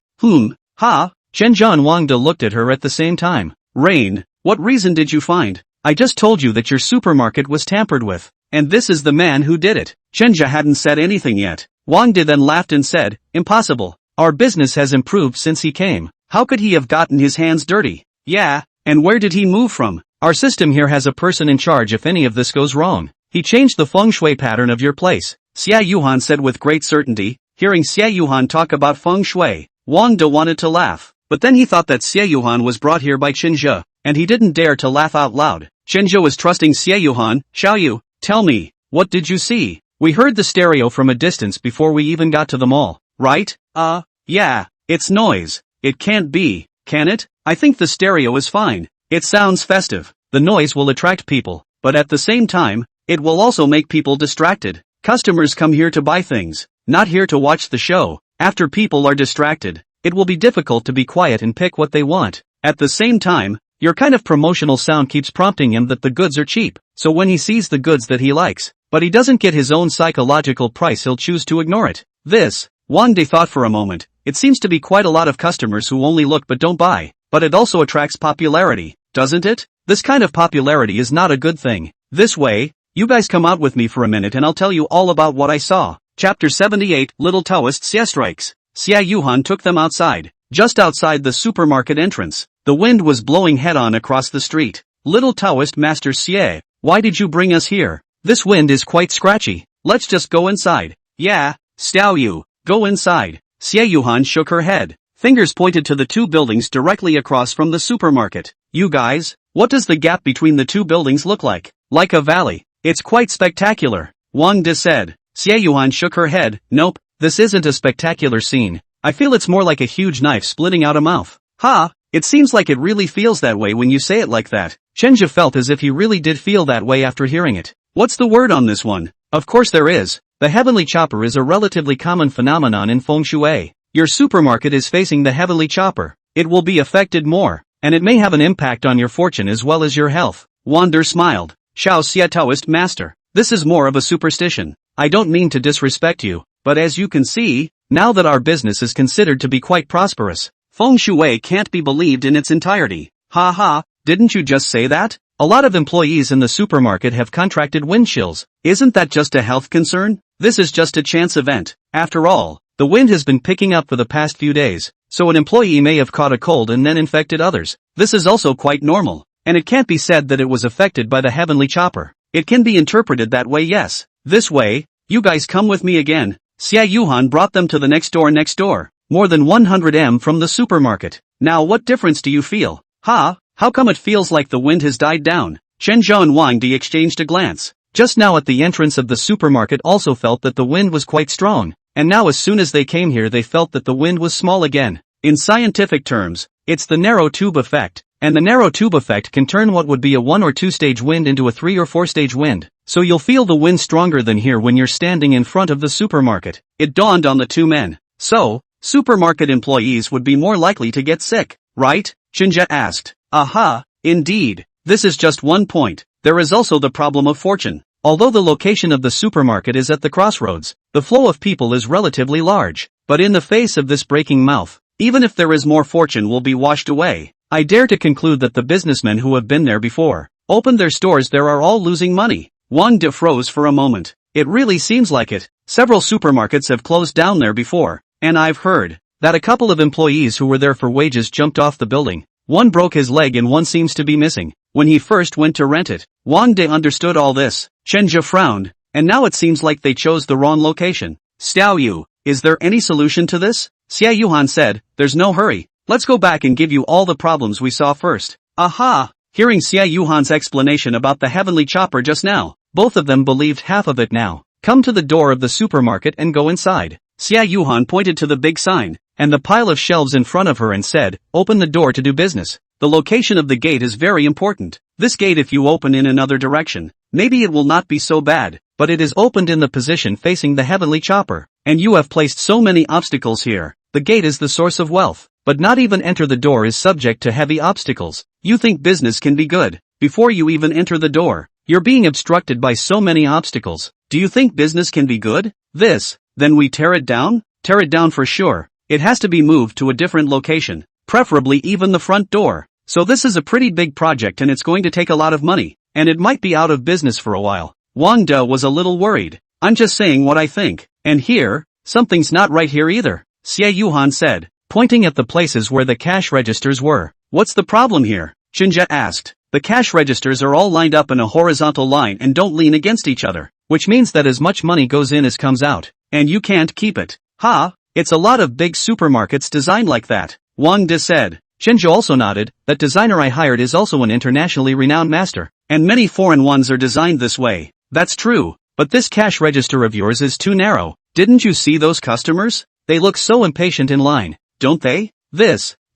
Ha? Shinja and Wang De looked at her at the same time. Rain, what reason did you find? I just told you that your supermarket was tampered with. And this is the man who did it. Shinja hadn't said anything yet. Wang De then laughed and said, impossible. Our business has improved since he came. How could he have gotten his hands dirty? Yeah, and where did he move from? Our system here has a person in charge if any of this goes wrong. He changed the feng shui pattern of your place. Xie Yuhan said with great certainty. Hearing Xie Yuhan talk about feng shui, Wang De wanted to laugh. But then he thought that Xie Yuhan was brought here by Shinja, and he didn't dare to laugh out loud. Shinja was trusting Xie Yuhan. Xiaoyu, tell me, what did you see? We heard the stereo from a distance before we even got to the mall, right? Yeah, it's noise. It can't be, can it? I think the stereo is fine. It sounds festive. The noise will attract people, but at the same time, it will also make people distracted. Customers come here to buy things, not here to watch the show. After people are distracted, it will be difficult to be quiet and pick what they want. At the same time, your kind of promotional sound keeps prompting him that the goods are cheap, so when he sees the goods that he likes, but he doesn't get his own psychological price, he'll choose to ignore it. This, Wang De thought for a moment, it seems to be quite a lot of customers who only look but don't buy, but it also attracts popularity, doesn't it? This kind of popularity is not a good thing. This way, you guys come out with me for a minute and I'll tell you all about what I saw. Chapter 78, Little Taoist Xie Strikes. Xie Yuhan took them outside, just outside the supermarket entrance. The wind was blowing head-on across the street. Little Taoist Master Xie, why did you bring us here? This wind is quite scratchy. Let's just go inside. Yeah, Xiaoyu, go inside. Xie Yuhan shook her head. Fingers pointed to the two buildings directly across from the supermarket. You guys, what does the gap between the two buildings look like? Like a valley. It's quite spectacular. Wang De said. Xie Yuhan shook her head. Nope, this isn't a spectacular scene. I feel it's more like a huge knife splitting out a mouth. Ha! It seems like it really feels that way when you say it like that. Shinja felt as if he really did feel that way after hearing it. What's the word on this one? Of course there is. The heavenly chopper is a relatively common phenomenon in feng shui. Your supermarket is facing the heavenly chopper. It will be affected more, and it may have an impact on your fortune as well as your health. Wander smiled. Xiao Xie Taoist Master, this is more of a superstition. I don't mean to disrespect you, but as you can see, now that our business is considered to be quite prosperous, feng shui can't be believed in its entirety. Ha ha, didn't you just say that? A lot of employees in the supermarket have contracted wind chills. Isn't that just a health concern? This is just a chance event. After all, the wind has been picking up for the past few days, so an employee may have caught a cold and then infected others. This is also quite normal, and it can't be said that it was affected by the heavenly chopper. It can be interpreted that way, yes. This way, you guys come with me again. Xie Yuhan brought them to the next door, more than 100 m from the supermarket. Now what difference do you feel? Ha, how come it feels like the wind has died down? Shenzhou and Wang Di exchanged a glance. Just now at the entrance of the supermarket also felt that the wind was quite strong, and now as soon as they came here they felt that the wind was small again. In scientific terms, it's the narrow tube effect, and the narrow tube effect can turn what would be a 1 or 2 stage wind into a 3 or 4 stage wind. So you'll feel the wind stronger than here when you're standing in front of the supermarket. It dawned on the two men. So, supermarket employees would be more likely to get sick, right? Shinja asked. Aha, indeed. This is just one point. There is also the problem of fortune. Although the location of the supermarket is at the crossroads, the flow of people is relatively large. But in the face of this breaking mouth, even if there is more, fortune will be washed away. I dare to conclude that the businessmen who have been there before, opened their stores there, are all losing money. Wang De froze for a moment. It really seems like it. Several supermarkets have closed down there before, and I've heard that a couple of employees who were there for wages jumped off the building. One broke his leg and one seems to be missing. When he first went to rent it, Wang De understood all this. Shenja frowned, and now it seems like they chose the wrong location. Xiao Yu, is there any solution to this? Xie Yuhan said, there's no hurry. Let's go back and give you all the problems we saw first. Aha! Hearing Xie Yuhan's explanation about the heavenly chopper just now, both of them believed half of it now. Come to the door of the supermarket and go inside. Xie Yuhan pointed to the big sign. and the pile of shelves in front of her and said, "Open the door to do business." The location of the gate is very important. This gate, if you open in another direction, maybe it will not be so bad, but it is opened in the position facing the heavenly chopper, and you have placed so many obstacles here. The gate is the source of wealth, but not even enter the door is subject to heavy obstacles. You think business can be good, before you even enter the door, you're being obstructed by so many obstacles. Do you think business can be good? Then we tear it down? Tear it down for sure. It has to be moved to a different location, preferably even the front door. So this is a pretty big project and it's going to take a lot of money, and it might be out of business for a while. Wang De was a little worried. I'm just saying what I think. And here, something's not right here either, Xie Yuhan said, pointing at the places where the cash registers were. What's the problem here? Chenja asked. The cash registers are all lined up in a horizontal line and don't lean against each other, which means that as much money goes in as comes out, and you can't keep it. It's a lot of big supermarkets designed like that, Wang De said. Chenja also nodded. That designer I hired is also an internationally renowned master, and many foreign ones are designed this way. That's true, but this cash register of yours is too narrow. Didn't you see those customers? They look so impatient in line, don't they?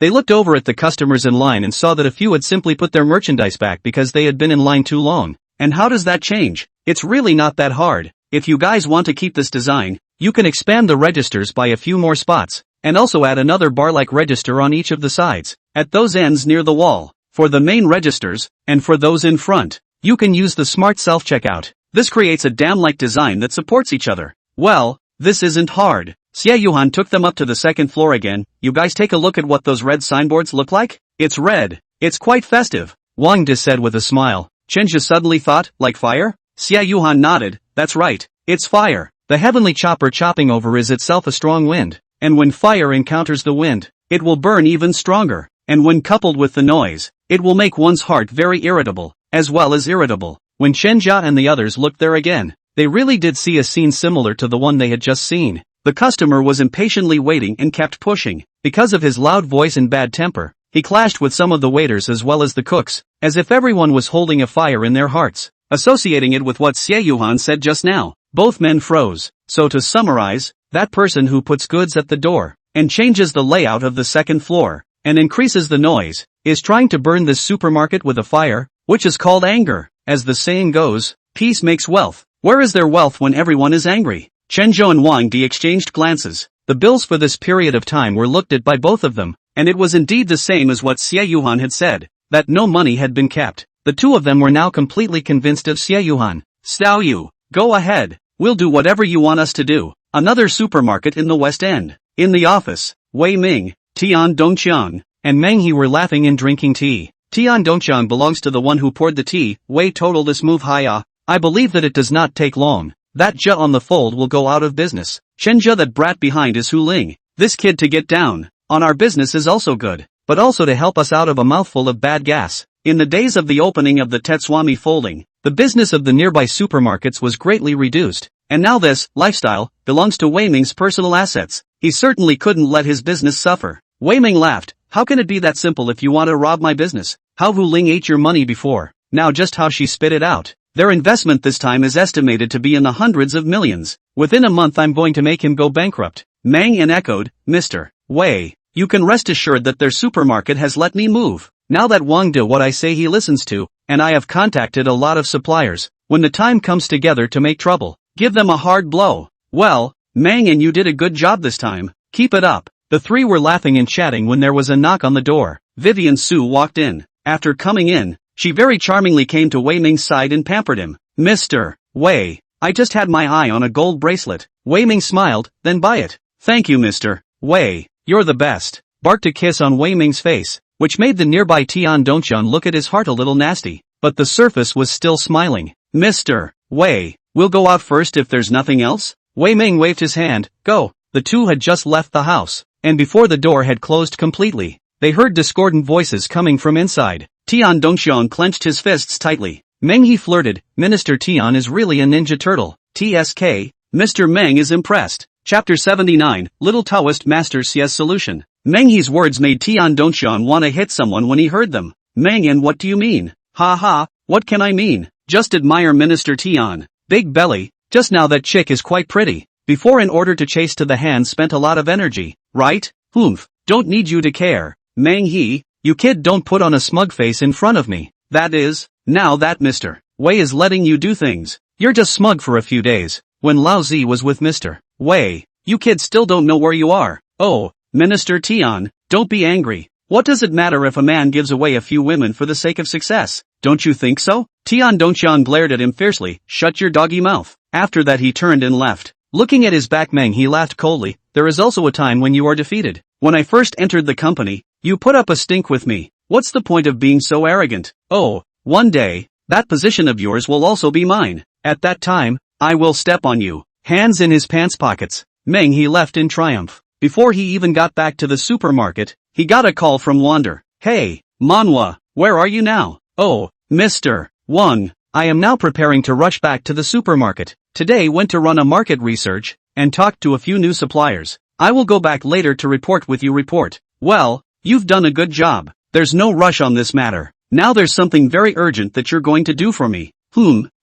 They looked over at the customers in line and saw that a few had simply put their merchandise back because they had been in line too long. And how does that change? It's really not that hard. If you guys want to keep this design, you can expand the registers by a few more spots, and also add another bar-like register on each of the sides, at those ends near the wall, for the main registers, and for those in front, you can use the smart self-checkout. This creates a dam-like design that supports each other. Well, this isn't hard. Xie Yuhan took them up to the second floor again. You guys take a look at what those red signboards look like? It's red. It's quite festive, Wang De said with a smile. Chenja suddenly thought, like fire? Xie Yuhan nodded. That's right. It's fire. The heavenly chopper chopping over is itself a strong wind, and when fire encounters the wind, it will burn even stronger, and when coupled with the noise, it will make one's heart very irritable, as well as irritable. When Chenja and the others looked there again, they really did see a scene similar to the one they had just seen. The customer was impatiently waiting and kept pushing. Because of his loud voice and bad temper, he clashed with some of the waiters as well as the cooks, as if everyone was holding a fire in their hearts. Associating it with what Xie Yuhan said just now, both men froze. So to summarize, that person who puts goods at the door, and changes the layout of the second floor, and increases the noise, is trying to burn this supermarket with a fire, which is called anger. As the saying goes, peace makes wealth. Where is there wealth when everyone is angry? Chenjo and Wang De exchanged glances. The bills for this period of time were looked at by both of them, and it was indeed the same as what Xie Yuhan had said, that no money had been kept. The two of them were now completely convinced of Xie Yuhan. Stao Yu, go ahead. We'll do whatever you want us to do. Another supermarket in the West End. In the office, Wei Ming, Tian Dongqiang, and Meng He were laughing and drinking tea. Tian Dongqiang belongs to the one who poured the tea. Wei total this move hiya. I believe that it does not take long. That Jia on the fold will go out of business. Chenja that brat behind is Hu Ling. This kid to get down on our business is also good, but also to help us out of a mouthful of bad gas. In the days of the opening of the Tetswami folding, the business of the nearby supermarkets was greatly reduced, and now this lifestyle belongs to Wei Ming's personal assets. He certainly couldn't let his business suffer. Wei Ming laughed. How can it be that simple if you want to rob my business? How Hu Ling ate your money before, now just how she spit it out. Their investment this time is estimated to be in the hundreds of millions. Within a month I'm going to make him go bankrupt. Mang and echoed, Mr. Wei, you can rest assured that their supermarket has let me move. Now that Wang De what I say he listens to, and I have contacted a lot of suppliers. When the time comes together to make trouble, give them a hard blow. Well, Mang and you did a good job this time. Keep it up. The three were laughing and chatting when there was a knock on the door. Vivian Su walked in. After coming in, she very charmingly came to Wei Ming's side and pampered him. Mr. Wei, I just had my eye on a gold bracelet. Wei Ming smiled, then buy it. Thank you Mr. Wei, you're the best. Barked a kiss on Wei Ming's face, which made the nearby Tian Dongqiang look at his heart a little nasty, but the surface was still smiling. Mr. Wei, we'll go out first if there's nothing else? Wei Ming waved his hand. Go. The two had just left the house, and before the door had closed completely, they heard discordant voices coming from inside. Tian Dongqiang clenched his fists tightly. Meng He flirted. Minister Tian is really a ninja turtle. TSK. Mr. Meng is impressed. Chapter 79, Little Taoist Master Xie's Solution. Meng He's words made Tian Dongqiang want to hit someone when he heard them. Meng, and what do you mean? Ha ha, what can I mean? Just admire Minister Tian. Big belly. Just now that chick is quite pretty. Before in order to chase to the hand spent a lot of energy, right? Don't need you to care. Mang He, you kid, don't put on a smug face in front of me. That is, now that Mr. Wei is letting you do things, you're just smug for a few days. When Lao Zi was with Mr. Wei, you kids still don't know where you are. Oh, Minister Tian, don't be angry. What does it matter if a man gives away a few women for the sake of success? Don't you think so? Tian Dongxiang glared at him fiercely. Shut your doggy mouth. After that he turned and left. Looking at his back, Meng He laughed coldly. There is also a time when you are defeated. When I first entered the company, you put up a stink with me. What's the point of being so arrogant? Oh, one day, that position of yours will also be mine. At that time, I will step on you. Hands in his pants pockets, Meng He left in triumph. Before he even got back to the supermarket, he got a call from Wander. Hey, Manhwa, where are you now? Oh, Mr. Wang, I am now preparing to rush back to the supermarket. Today went to run a market research, and talked to a few new suppliers. I will go back later to report with you. Report. Well, you've done a good job. There's no rush on this matter. Now there's something very urgent that you're going to do for me.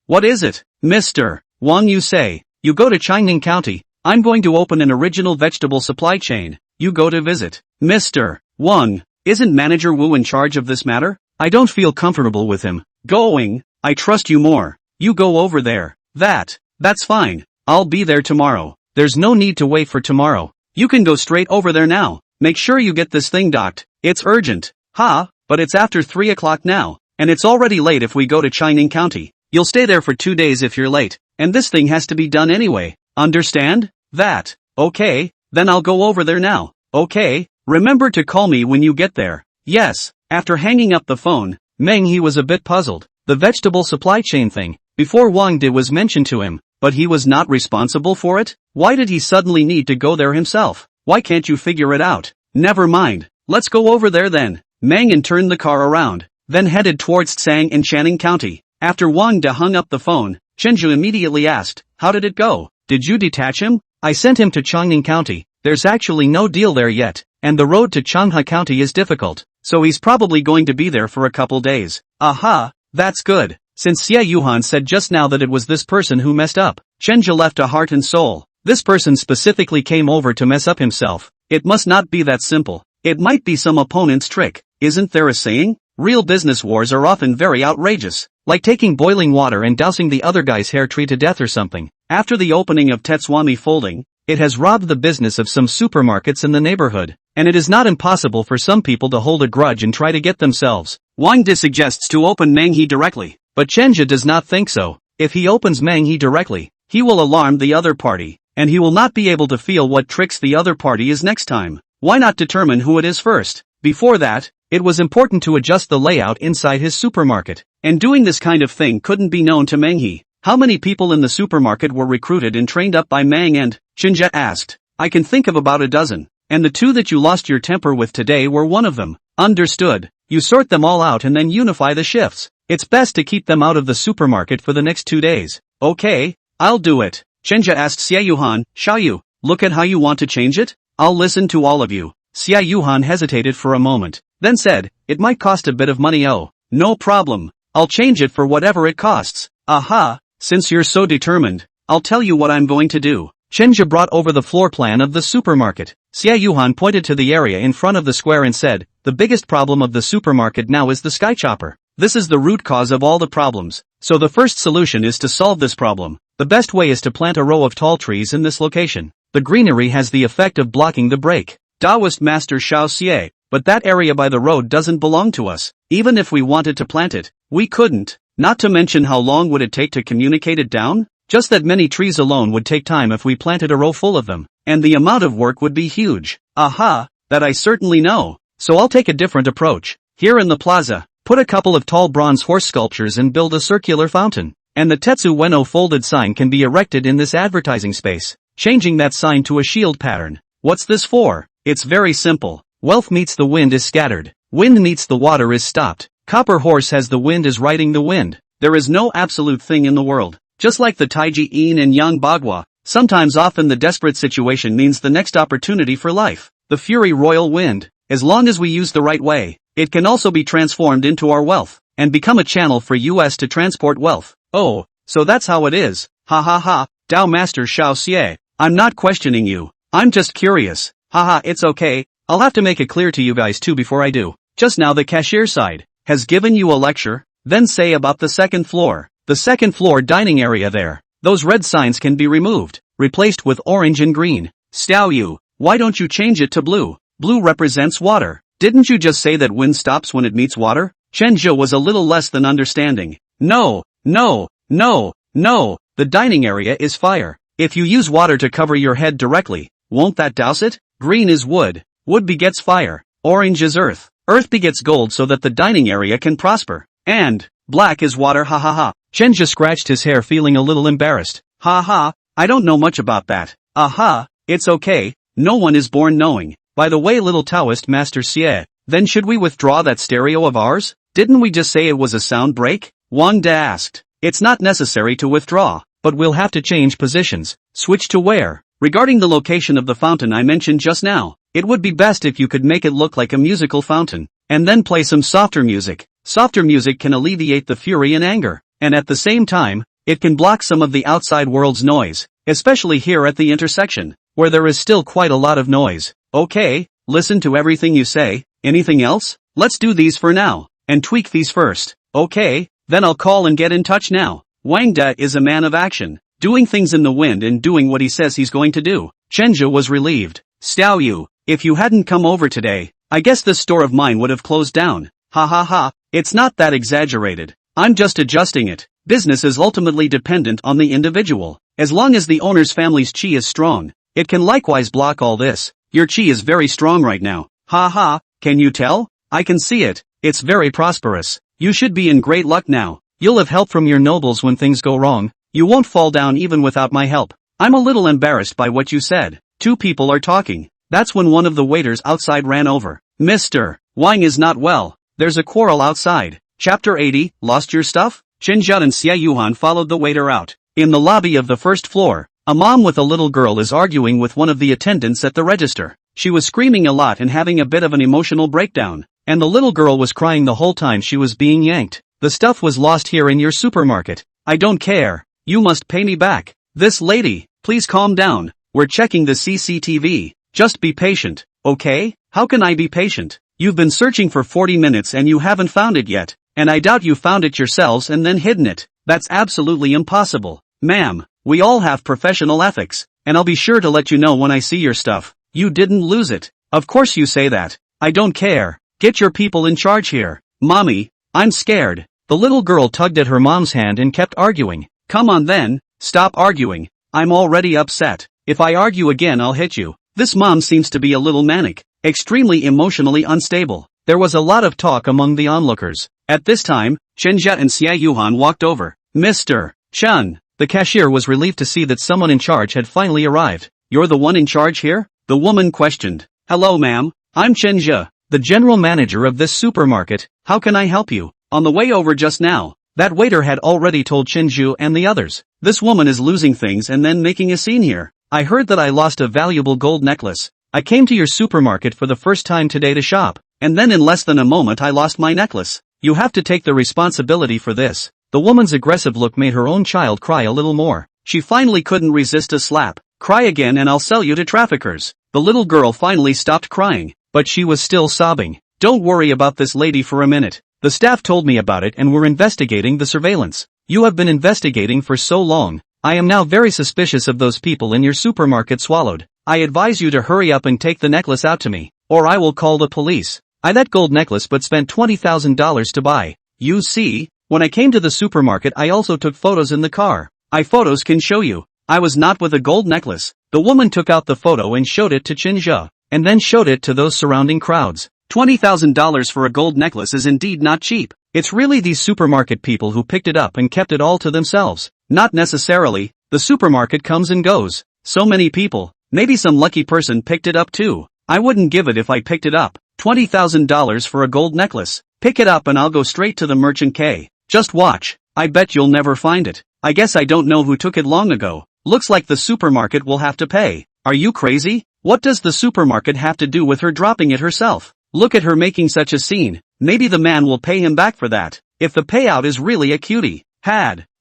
What is it? Mr. Wang, you say. You go to Changning County. I'm going to open an original vegetable supply chain. You go to visit. Mr. Wang, isn't Manager Wu in charge of this matter? I don't feel comfortable with him. Going. I trust you more. You go over there. That's fine. I'll be there tomorrow. There's no need to wait for tomorrow. You can go straight over there now. Make sure you get this thing docked. It's urgent. But it's after 3 o'clock now, and it's already late if we go to Changning County. You'll stay there for 2 days if you're late, and this thing has to be done anyway. Understand? That. Okay, then I'll go over there now. Okay, remember to call me when you get there. Yes. After hanging up the phone, Meng He was a bit puzzled. The vegetable supply chain thing, before Wang Di was mentioned to him, but he was not responsible for it? Why did he suddenly need to go there himself? Why can't you figure it out? Never mind, let's go over there then. Meng He turned the car around, then headed towards Tsang in Channing County. After Wang De hung up the phone, Chenju immediately asked, how did it go? Did you detach him? I sent him to Changning County. There's actually no deal there yet, and the road to Changhua County is difficult, so he's probably going to be there for a couple days. Aha, that's good. Since Xie Yuhan said just now that it was this person who messed up, Chenju left a heart and soul. This person specifically came over to mess up himself. It must not be that simple. It might be some opponent's trick. Isn't there a saying? Real business wars are often very outrageous, like taking boiling water and dousing the other guy's hair tree to death or something. After the opening of Tetswami Folding, it has robbed the business of some supermarkets in the neighborhood, and it is not impossible for some people to hold a grudge and try to get themselves. Wang Di suggests to open Meng He directly, but Chenja does not think so. If he opens Meng He directly, he will alarm the other party, and he will not be able to feel what tricks the other party is next time. Why not determine who it is first? Before that, it was important to adjust the layout inside his supermarket, and doing this kind of thing couldn't be known to Meng He. How many people in the supermarket were recruited and trained up by Mang and? Chenja asked. I can think of about a dozen, and the two that you lost your temper with today were one of them. Understood. You sort them all out and then unify the shifts. It's best to keep them out of the supermarket for the next 2 days. Okay, I'll do it. Chenja asked Xie Yuhan, shall you look at how you want to change it? I'll listen to all of you. Xie Yuhan hesitated for a moment, then said, it might cost a bit of money. Oh, no problem. I'll change it for whatever it costs. Aha, since you're so determined, I'll tell you what I'm going to do. Chenja brought over the floor plan of the supermarket. Xie Yuhan pointed to the area in front of the square and said, the biggest problem of the supermarket now is the sky chopper. This is the root cause of all the problems. So the first solution is to solve this problem. The best way is to plant a row of tall trees in this location. The greenery has the effect of blocking the break. Taoist Master Shao Xie, but that area by the road doesn't belong to us. Even if we wanted to plant it, we couldn't. Not to mention how long would it take to communicate it down? Just that many trees alone would take time if we planted a row full of them, and the amount of work would be huge. Aha, that I certainly know. So I'll take a different approach. Here in the plaza, put a couple of tall bronze horse sculptures and build a circular fountain. And the Tetsu Ueno folded sign can be erected in this advertising space, changing that sign to a shield pattern. What's this for? It's very simple. Wealth meets the wind is scattered. Wind meets the water is stopped. Copper horse has the wind is riding the wind. There is no absolute thing in the world. Just like the Taiji Yin and Yang Bagua, sometimes often the desperate situation means the next opportunity for life. The Fury Royal Wind, as long as we use the right way, it can also be transformed into our wealth, and become a channel for us to transport wealth. Oh, so that's how it is. Ha ha ha, Tao Master Shao Xie, I'm not questioning you. I'm just curious. Haha, it's okay. I'll have to make it clear to you guys too before I do. Just now the cashier side has given you a lecture, then say about the second floor. The second floor dining area there. Those red signs can be removed, replaced with orange and green. Xiao Yu, why don't you change it to blue? Blue represents water. Didn't you just say that wind stops when it meets water? Chen Zhe was a little less than understanding. No, no, no, no, the dining area is fire. If you use water to cover your head directly, won't that douse it? Green is wood. Wood begets fire. Orange is earth. Earth begets gold so that the dining area can prosper. And black is water, ha ha ha. Chen Zhe scratched his hair feeling a little embarrassed. Ha ha, I don't know much about that. Aha, it's okay, no one is born knowing. By the way, little Taoist Master Xie, then should we withdraw that stereo of ours? Didn't we just say it was a sound break? Wang De asked. It's not necessary to withdraw, but we'll have to change positions. Switch to where? Regarding the location of the fountain I mentioned just now, it would be best if you could make it look like a musical fountain, and then play some softer music. Softer music can alleviate the fury and anger, and at the same time, it can block some of the outside world's noise, especially here at the intersection, where there is still quite a lot of noise. Okay, listen to everything you say. Anything else? Let's do these for now, and tweak these first. Okay, then I'll call and get in touch now. Wang De is a man of action, doing things in the wind and doing what he says he's going to do. Chen Zhe was relieved. Xiao Yu, if you hadn't come over today, I guess this store of mine would have closed down. Ha ha ha, it's not that exaggerated. I'm just adjusting it. Business is ultimately dependent on the individual. As long as the owner's family's chi is strong, it can likewise block all this. Your chi is very strong right now. Ha ha, can you tell? I can see it. It's very prosperous. You should be in great luck now. You'll have help from your nobles when things go wrong. You won't fall down even without my help. I'm a little embarrassed by what you said. Two people are talking. That's when one of the waiters outside ran over. Mr. Wang is not well. There's a quarrel outside. Chapter 80, Lost Your Stuff? Chen Zhe and Xie Yuhan followed the waiter out. In the lobby of the first floor, a mom with a little girl is arguing with one of the attendants at the register. She was screaming a lot and having a bit of an emotional breakdown, and the little girl was crying the whole time she was being yanked. The stuff was lost here in your supermarket. I don't care. You must pay me back. This lady, please calm down. We're checking the CCTV. Just be patient, okay? How can I be patient? You've been searching for 40 minutes and you haven't found it yet, and I doubt you found it yourselves and then hidden it. That's absolutely impossible. Ma'am, we all have professional ethics, and I'll be sure to let you know when I see your stuff. You didn't lose it. Of course you say that. I don't care. Get your people in charge here. Mommy, I'm scared. The little girl tugged at her mom's hand and kept arguing. Come on then, stop arguing. I'm already upset. If I argue again I'll hit you. This mom seems to be a little manic, extremely emotionally unstable. There was a lot of talk among the onlookers. At this time, Chen Zhe and Xie Yuhan walked over. Mr. Chen. The cashier was relieved to see that someone in charge had finally arrived. You're the one in charge here? The woman questioned. Hello ma'am, I'm Chen Zhe, the general manager of this supermarket. How can I help you? On the way over just now, that waiter had already told Chen Zhu and the others. This woman is losing things and then making a scene here. I heard that I lost a valuable gold necklace. I came to your supermarket for the first time today to shop, and then in less than a moment I lost my necklace. You have to take the responsibility for this. The woman's aggressive look made her own child cry a little more. She finally couldn't resist a slap. Cry again and I'll sell you to traffickers. The little girl finally stopped crying, but she was still sobbing. Don't worry about this lady for a minute. The staff told me about it and we're investigating the surveillance. You have been investigating for so long. I am now very suspicious of those people in your supermarket swallowed. I advise you to hurry up and take the necklace out to me, or I will call the police. I that gold necklace but spent $20,000 to buy. You see, when I came to the supermarket I also took photos in the car. Photos can show you. I was not with a gold necklace. The woman took out the photo and showed it to Chen Zhe, and then showed it to those surrounding crowds. $20,000 for a gold necklace is indeed not cheap. It's really these supermarket people who picked it up and kept it all to themselves. Not necessarily. The supermarket comes and goes. So many people. Maybe some lucky person picked it up too. I wouldn't give it if I picked it up. $20,000 for a gold necklace. Pick it up and I'll go straight to the merchant K. Just watch. I bet you'll never find it. I guess I don't know who took it long ago. Looks like the supermarket will have to pay. Are you crazy? What does the supermarket have to do with her dropping it herself? Look at her making such a scene. Maybe the man will pay him back for that. If the payout is really a cutie.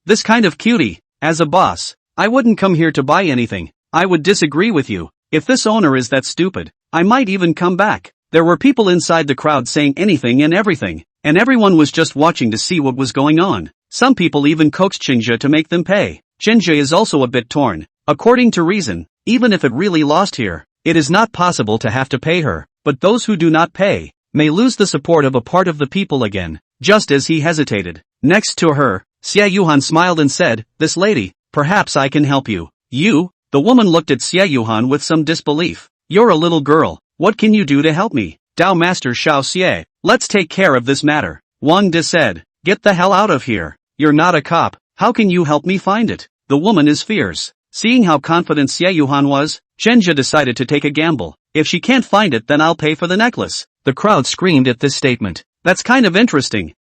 This kind of cutie. As a boss, I wouldn't come here to buy anything. I would disagree with you. If this owner is that stupid, I might even come back. There were people inside the crowd saying anything and everything, and everyone was just watching to see what was going on. Some people even coaxed Chinja to make them pay. Chinja is also a bit torn. According to reason, even if it really lost here, it is not possible to have to pay her, but those who do not pay may lose the support of a part of the people again. Just as he hesitated, next to her, Xie Yuhan smiled and said, "This lady, perhaps I can help you." "You?" The woman looked at Xie Yuhan with some disbelief. "You're a little girl. What can you do to help me?" "Dao Master Xiao Xie, let's take care of this matter," Wang De said. "Get the hell out of here. You're not a cop. How can you help me find it?" The woman is fierce. Seeing how confident Xie Yuhan was, Chenja decided to take a gamble. "If she can't find it, then I'll pay for the necklace." The crowd screamed at this statement. "That's kind of interesting.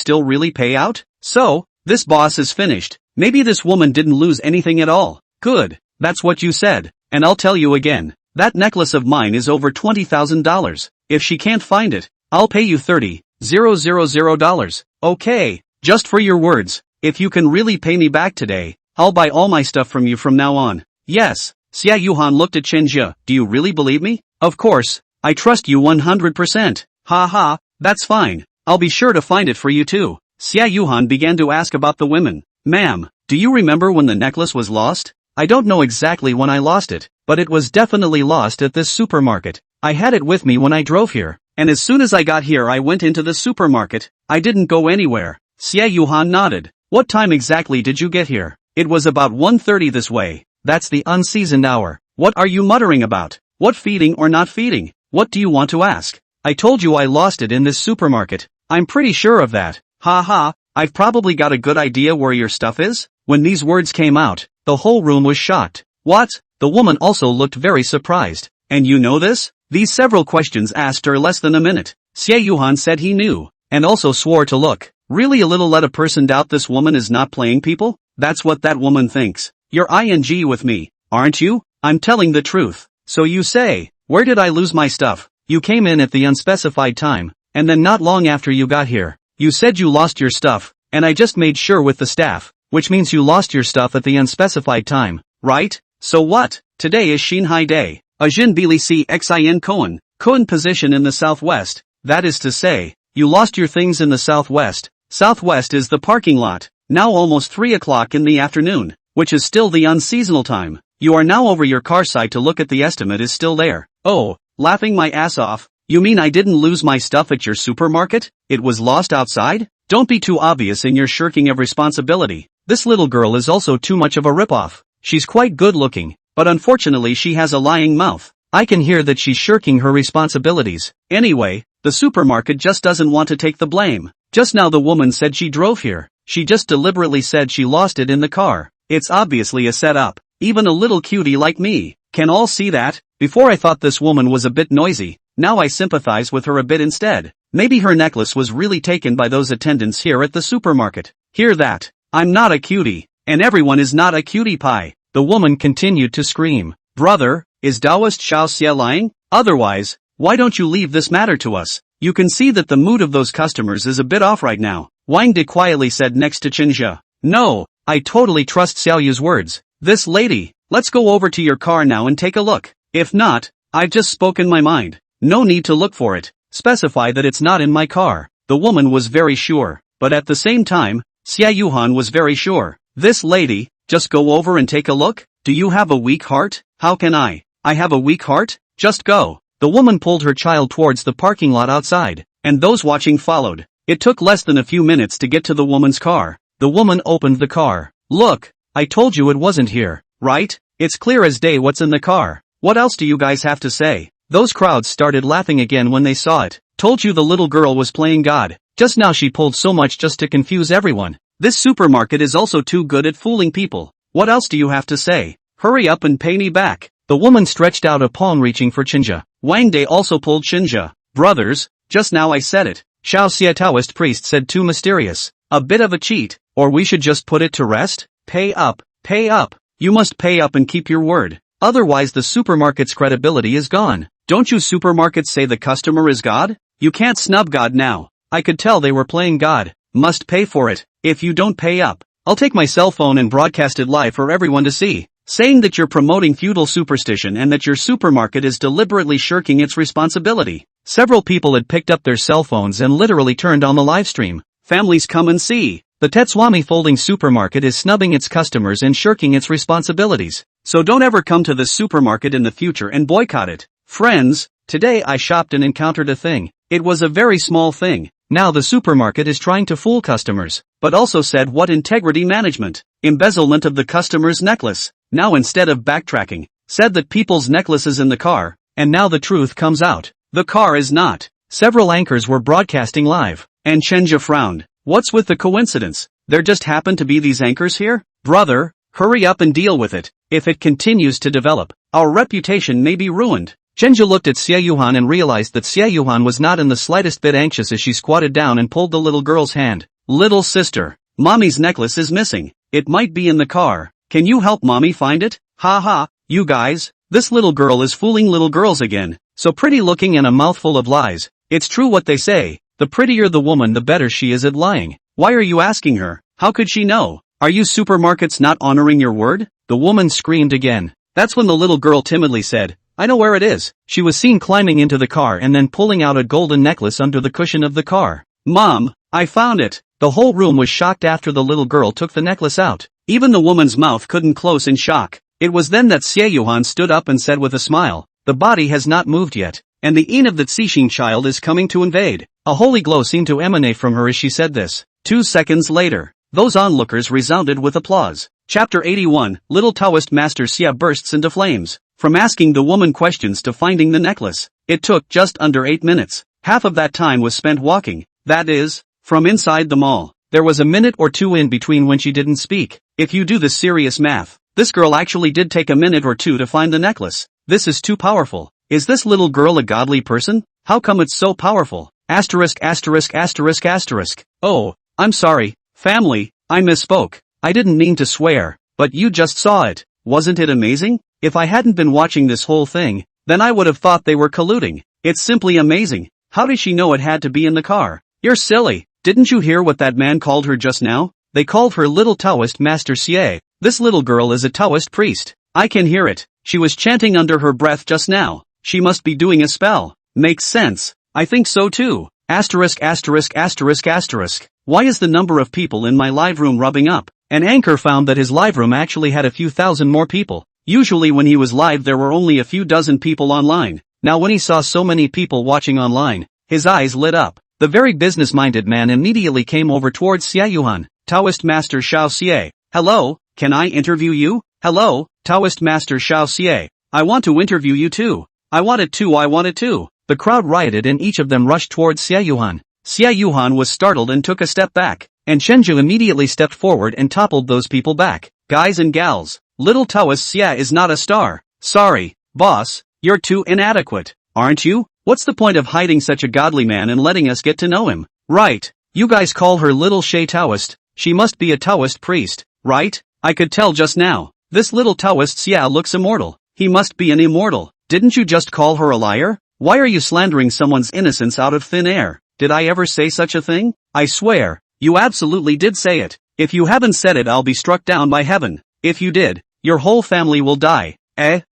Still really pay out? So, this boss is finished. Maybe this woman didn't lose anything at all." "Good. That's what you said. And I'll tell you again. That necklace of mine is over $20,000. If she can't find it, I'll pay you $30,000. Okay, just for your words. If you can really pay me back today, I'll buy all my stuff from you from now on." "Yes." Xie Yuhan looked at Chenjia. "Do you really believe me?" "Of course. I trust you 100%. Ha ha, that's fine. I'll be sure to find it for you too." Xie Yuhan began to ask about the women. "Ma'am, do you remember when the necklace was lost?" "I don't know exactly when I lost it, but it was definitely lost at this supermarket. I had it with me when I drove here, and as soon as I got here I went into the supermarket. I didn't go anywhere." Xie Yuhan nodded. "What time exactly did you get here?" "It was about 1:30 this way." "That's the unseasoned hour. What are you muttering about? What feeding or not feeding? What do you want to ask?" "I told you I lost it in this supermarket." "I'm pretty sure of that." "Ha ha, I've probably got a good idea where your stuff is." When these words came out, the whole room was shocked. "What?" The woman also looked very surprised. "And you know this?" These several questions asked her less than a minute. Xie Yuhan said he knew, and also swore to look. Really a little let a person doubt this woman is not playing people? That's what that woman thinks. "You're ing with me, aren't you?" "I'm telling the truth." "So you say, where did I lose my stuff?" "You came in at the unspecified time, and then not long after you got here, you said you lost your stuff, and I just made sure with the staff, which means you lost your stuff at the unspecified time, right? So what? Today is Xinhai Day, a Jin Bili Xin Koan position in the southwest. That is to say, you lost your things in the southwest. Southwest is the parking lot. Now almost 3 o'clock in the afternoon, which is still the unseasonal time. You are now over your car side to look at the estimate is still there." "Oh, laughing my ass off. You mean I didn't lose my stuff at your supermarket? It was lost outside? Don't be too obvious in your shirking of responsibility. This little girl is also too much of a ripoff. She's quite good looking, but unfortunately she has a lying mouth. I can hear that she's shirking her responsibilities. Anyway, the supermarket just doesn't want to take the blame. Just now the woman said she drove here. She just deliberately said she lost it in the car. It's obviously a setup. Even a little cutie like me can all see that." Before I thought this woman was a bit noisy, now I sympathize with her a bit instead. Maybe her necklace was really taken by those attendants here at the supermarket. "Hear that? I'm not a cutie, and everyone is not a cutie pie." The woman continued to scream. "Brother, is Taoist Xiao Xie lying? Otherwise, why don't you leave this matter to us? You can see that the mood of those customers is a bit off right now." Wang De quietly said next to Chinja. "No, I totally trust Xiao Yu's words. This lady, let's go over to your car now and take a look. If not, I've just spoken my mind. No need to look for it. Specify that it's not in my car." The woman was very sure, but at the same time, Xie Yuhan was very sure. "This lady, just go over and take a look? Do you have a weak heart?" "How can I have a weak heart? Just go." The woman pulled her child towards the parking lot outside, and those watching followed. It took less than a few minutes to get to the woman's car. The woman opened the car. "Look, I told you it wasn't here, right? It's clear as day what's in the car. What else do you guys have to say?" Those crowds started laughing again when they saw it. "Told you the little girl was playing God. Just now she pulled so much just to confuse everyone. This supermarket is also too good at fooling people. What else do you have to say? Hurry up and pay me back." The woman stretched out a palm reaching for Chinja. Wang De also pulled Chinja. "Brothers, just now I said it." Xiao Xie Taoist priest said too mysterious. "A bit of a cheat, or we should just put it to rest? Pay up, pay up. You must pay up and keep your word. Otherwise the supermarket's credibility is gone. Don't you supermarkets say the customer is God? You can't snub God now. I could tell they were playing God. Must pay for it. If you don't pay up, I'll take my cell phone and broadcast it live for everyone to see." saying that you're promoting feudal superstition and that your supermarket is deliberately shirking its responsibility. Several people had picked up their cell phones and literally turned on the live stream. Families come and see. The Tetswami Folding Supermarket is snubbing its customers and shirking its responsibilities. So don't ever come to this supermarket in the future and boycott it. Friends, today I shopped and encountered a thing. It was a very small thing. Now the supermarket is trying to fool customers, but also said what integrity management, embezzlement of the customer's necklace. Now instead of backtracking, said that people's necklaces in the car, and now the truth comes out. The car is not. Several anchors were broadcasting live, and Chenja frowned. What's with the coincidence? There just happen to be these anchors here? Brother, hurry up and deal with it. If it continues to develop, our reputation may be ruined. Chenja looked at Xie Yuhan and realized that Xie Yuhan was not in the slightest bit anxious as she squatted down and pulled the little girl's hand. Little sister, mommy's necklace is missing. It might be in the car. Can you help mommy find it? Ha ha, you guys, this little girl is fooling little girls again. So pretty looking and a mouthful of lies. It's true what they say. The prettier the woman the better she is at lying. Why are you asking her? How could she know? Are you supermarkets not honoring your word? The woman screamed again. That's when the little girl timidly said, I know where it is. She was seen climbing into the car and then pulling out a golden necklace under the cushion of the car. Mom, I found it. The whole room was shocked after the little girl took the necklace out. Even the woman's mouth couldn't close in shock. It was then that Xie Yuhan stood up and said with a smile, the body has not moved yet, and the Yin of the Cixing child is coming to invade. A holy glow seemed to emanate from her as she said this. 2 seconds later, those onlookers resounded with applause. Chapter 81, Little Taoist Master Xia bursts into flames. From asking the woman questions to finding the necklace, it took just under 8 minutes. Half of that time was spent walking, that is, from inside the mall. There was a minute or two in between when she didn't speak. If you do the serious math, this girl actually did take a minute or two to find the necklace. This is too powerful. Is this little girl a godly person? How come it's so powerful? Asterisk asterisk asterisk asterisk. Oh, I'm sorry, family, I misspoke. I didn't mean to swear, but you just saw it. Wasn't it amazing? If I hadn't been watching this whole thing, then I would have thought they were colluding. It's simply amazing. How did she know it had to be in the car? You're silly. Didn't you hear what that man called her just now? They called her Little Taoist Master Xie. This little girl is a Taoist priest. I can hear it. She was chanting under her breath just now. She must be doing a spell. Makes sense. I think so too. Asterisk asterisk asterisk asterisk. Why is the number of people in my live room rubbing up? An anchor found that his live room actually had a few thousand more people. Usually when he was live there were only a few dozen people online. Now when he saw so many people watching online, his eyes lit up. The very business-minded man immediately came over towards Xie Yuhan. Taoist Master Xiao Xie. Hello, can I interview you? Hello, Taoist Master Xiao Xie. I want to interview you too. I want it too. The crowd rioted and each of them rushed towards Xie Yuhan. Xie Yuhan was startled and took a step back, and Chenju immediately stepped forward and toppled those people back. Guys and gals, little Taoist Xie is not a star. Sorry, boss, you're too inadequate, aren't you? What's the point of hiding such a godly man and letting us get to know him? Right, you guys call her Little Shay Taoist. She must be a Taoist priest, right? I could tell just now. This little Taoist Xia looks immortal. He must be an immortal. Didn't you just call her a liar? Why are you slandering someone's innocence out of thin air? Did I ever say such a thing? I swear, you absolutely did say it. If you haven't said it, I'll be struck down by heaven. If you did, your whole family will die.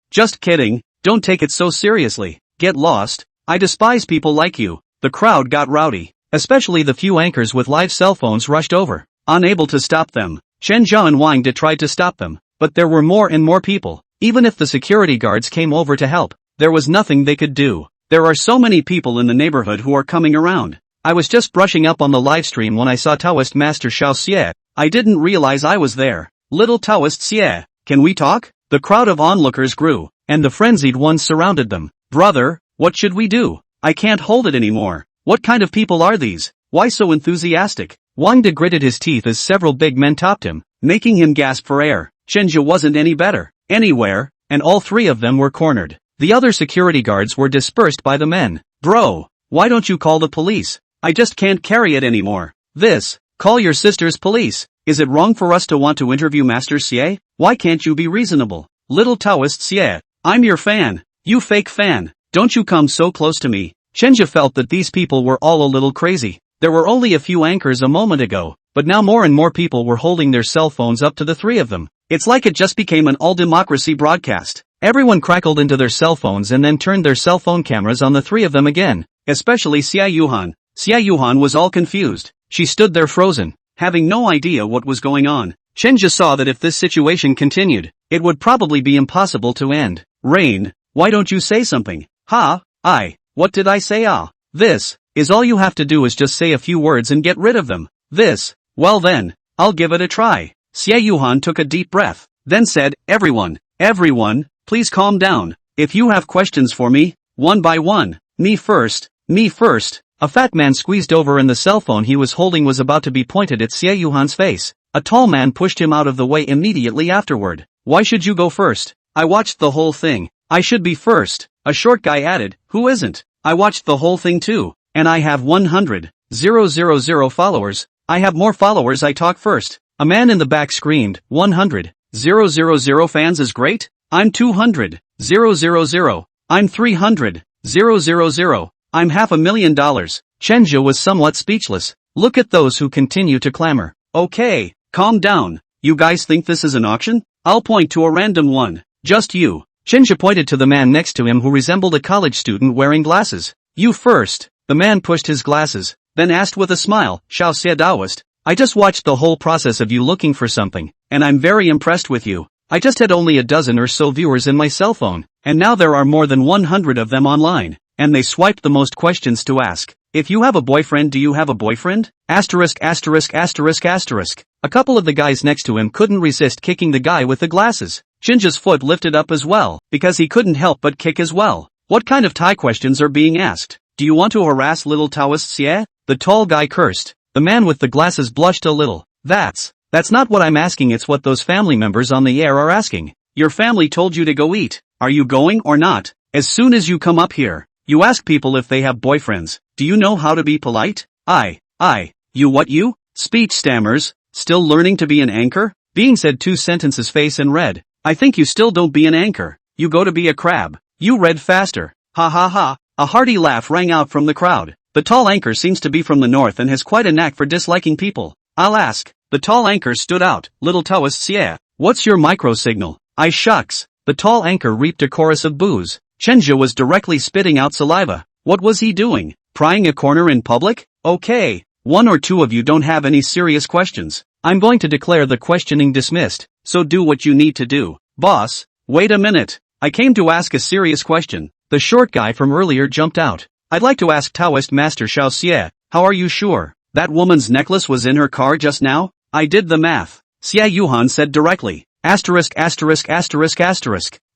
Just kidding. Don't take it so seriously. Get lost. I despise people like you. The crowd got rowdy. Especially the few anchors with live cell phones rushed over. Unable to stop them, Chen Zhao and Wang De tried to stop them, but there were more and more people. Even if the security guards came over to help, there was nothing they could do. There are so many people in the neighborhood who are coming around. I was just brushing up on the live stream when I saw Taoist Master Xiao Xie. I didn't realize I was there. Little Taoist Xie, can we talk? The crowd of onlookers grew, and the frenzied ones surrounded them. Brother, what should we do? I can't hold it anymore. What kind of people are these? Why so enthusiastic? Wang De gritted his teeth as several big men topped him, making him gasp for air. Chenja wasn't any better, anywhere, and all three of them were cornered. The other security guards were dispersed by the men. Bro, why don't you call the police? I just can't carry it anymore. Call your sister's police. Is it wrong for us to want to interview Master Xie? Why can't you be reasonable? Little Taoist Xie, I'm your fan. You fake fan. Don't you come so close to me. Chenja felt that these people were all a little crazy. There were only a few anchors a moment ago, but now more and more people were holding their cell phones up to the three of them. It's like it just became an all-democracy broadcast. Everyone crackled into their cell phones and then turned their cell phone cameras on the three of them again, especially Xia Yuhan. Xia Yuhan was all confused. She stood there frozen, having no idea what was going on. Chenja saw that if this situation continued, it would probably be impossible to end. Rain, why don't you say something? What did I say? This is all you have to do is just say a few words and get rid of them. Well then, I'll give it a try. Xia Yuhan took a deep breath, then said, everyone, please calm down. If you have questions for me, one by one. Me first. A fat man squeezed over and the cell phone he was holding was about to be pointed at Xia Yuhan's face. A tall man pushed him out of the way immediately afterward. Why should you go first? I watched the whole thing. I should be first. A short guy added, who isn't? I watched the whole thing too. And I have 100,000 followers. I have more followers. I talk first. A man in the back screamed, 100,000 fans is great? I'm 200,000. I'm 300,000. I'm $500,000. Chenja was somewhat speechless. Look at those who continue to clamor. Okay, calm down. You guys think this is an auction? I'll point to a random one. Just you. Chenja pointed to the man next to him who resembled a college student wearing glasses. You first. The man pushed his glasses, then asked with a smile, Xiao Xie Daoist. I just watched the whole process of you looking for something, and I'm very impressed with you. I just had only a dozen or so viewers in my cell phone, and now there are more than 100 of them online, and they swiped the most questions to ask. If you have a boyfriend, do you have a boyfriend? A couple of the guys next to him couldn't resist kicking the guy with the glasses. Chenja's foot lifted up as well, because he couldn't help but kick as well. What kind of Thai questions are being asked? Do you want to harass little Taoist Xie? The tall guy cursed. The man with the glasses blushed a little. That's not what I'm asking, it's what those family members on the air are asking. Your family told you to go eat. Are you going or not? As soon as you come up here, you ask people if they have boyfriends. Do you know how to be polite? You? Speech stammers, still learning to be an anchor? Being said 2 sentences face and read. I think you still don't be an anchor. You go to be a crab. You read faster. Ha ha ha. A hearty laugh rang out from the crowd. The tall anchor seems to be from the north and has quite a knack for disliking people. I'll ask. The tall anchor stood out. Little Taoist Xie, what's your micro signal? Shucks. The tall anchor reaped a chorus of boos. Chenja was directly spitting out saliva. What was he doing? Prying a corner in public? Okay. 1 or 2 of you don't have any serious questions. I'm going to declare the questioning dismissed, so do what you need to do. Boss, wait a minute. I came to ask a serious question. The short guy from earlier jumped out. I'd like to ask Taoist Master Xiao Xie, how are you sure that woman's necklace was in her car just now? I did the math. Xia Yuhan said directly.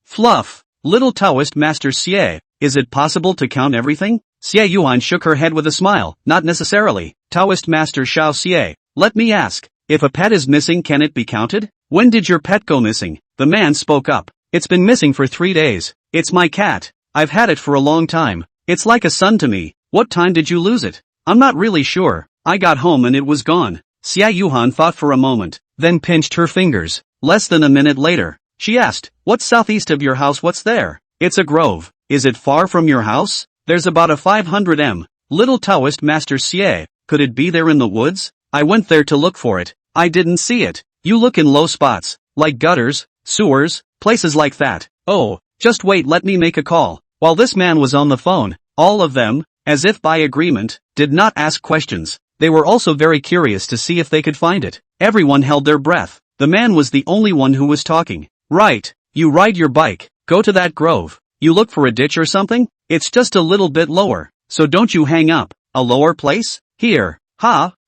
Fluff. Little Taoist Master Xie, is it possible to count everything? Xia Yuan shook her head with a smile. Not necessarily. Taoist Master Xiao Xie, let me ask, if a pet is missing, can it be counted? When did your pet go missing? The man spoke up. It's been missing for 3 days. It's my cat. I've had it for a long time. It's like a son to me. What time did you lose it? I'm not really sure. I got home and it was gone. Xia Yuhan thought for a moment, then pinched her fingers. Less than a minute later, she asked, what's southeast of your house? What's there? It's a grove. Is it far from your house? There's about a 500 m. Little Taoist Master Xie, could it be there in the woods? I went there to look for it. I didn't see it. You look in low spots, like gutters, sewers, places like that. Oh, just wait, let me make a call. While this man was on the phone, all of them, as if by agreement, did not ask questions. They were also very curious to see if they could find it. Everyone held their breath. The man was the only one who was talking. Right, you ride your bike, go to that grove. You look for a ditch or something? It's just a little bit lower, so don't you hang up. A lower place? Here.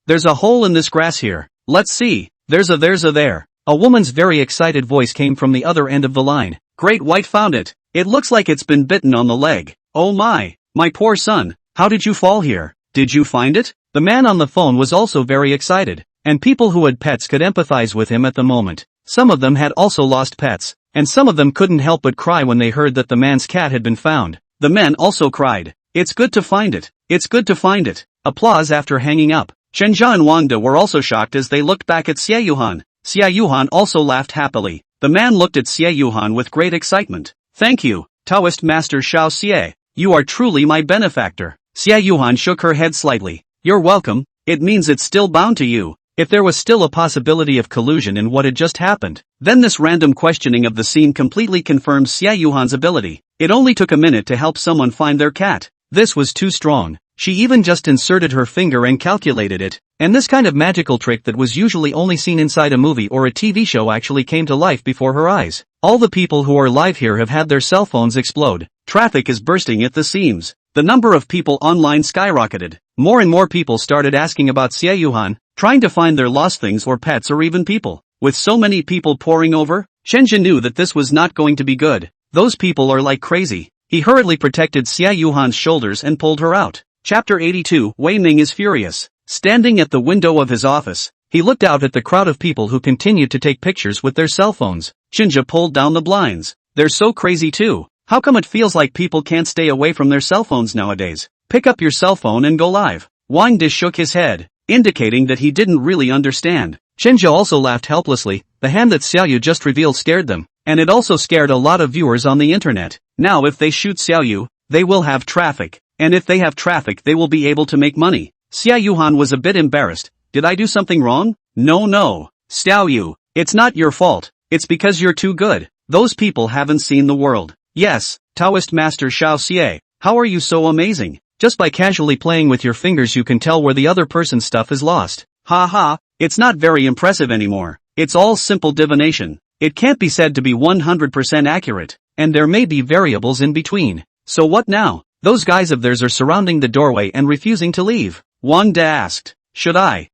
There's a hole in this grass here. Let's see. There's a there. A woman's very excited voice came from the other end of the line. Great White found it. It looks like it's been bitten on the leg. Oh my poor son. How did you fall here? Did you find it? The man on the phone was also very excited, and people who had pets could empathize with him at the moment. Some of them had also lost pets, and some of them couldn't help but cry when they heard that the man's cat had been found. The men also cried. It's good to find it. It's good to find it. Applause after hanging up. Chenja and Wangda were also shocked as they looked back at Xia Yuhan. Xia Yuhan also laughed happily. The man looked at Xia Yuhan with great excitement. Thank you, Taoist Master Xiao Xie. You are truly my benefactor. Xia Yuhan shook her head slightly. You're welcome. It means it's still bound to you. If there was still a possibility of collusion in what had just happened, then this random questioning of the scene completely confirmed Xia Yuhan's ability. It only took a minute to help someone find their cat. This was too strong. She even just inserted her finger and calculated it. And this kind of magical trick that was usually only seen inside a movie or a TV show actually came to life before her eyes. All the people who are live here have had their cell phones explode. Traffic is bursting at the seams. The number of people online skyrocketed. More and more people started asking about Xia Yuhan, trying to find their lost things or pets or even people. With so many people pouring over, Shenjia knew that this was not going to be good. Those people are like crazy. He hurriedly protected Xia Yuhan's shoulders and pulled her out. Chapter 82. Wei Ming is furious. Standing at the window of his office, he looked out at the crowd of people who continued to take pictures with their cell phones. Shenjia pulled down the blinds. They're so crazy too. How come it feels like people can't stay away from their cell phones nowadays? Pick up your cell phone and go live. Wang Di shook his head, indicating that he didn't really understand. Shenjia also laughed helplessly. The hand that Xiaoyu just revealed scared them, and it also scared a lot of viewers on the internet. Now if they shoot Xiaoyu, they will have traffic, and if they have traffic they will be able to make money. Xia Yuhan was a bit embarrassed. Did I do something wrong? No. Xiaoyu, it's not your fault. It's because you're too good. Those people haven't seen the world. Yes, Taoist Master Xiao Xie, how are you so amazing? Just by casually playing with your fingers you can tell where the other person's stuff is lost. Ha, it's not very impressive anymore. It's all simple divination. It can't be said to be 100% accurate, and there may be variables in between. So what now? Those guys of theirs are surrounding the doorway and refusing to leave. Wang De asked. Should I,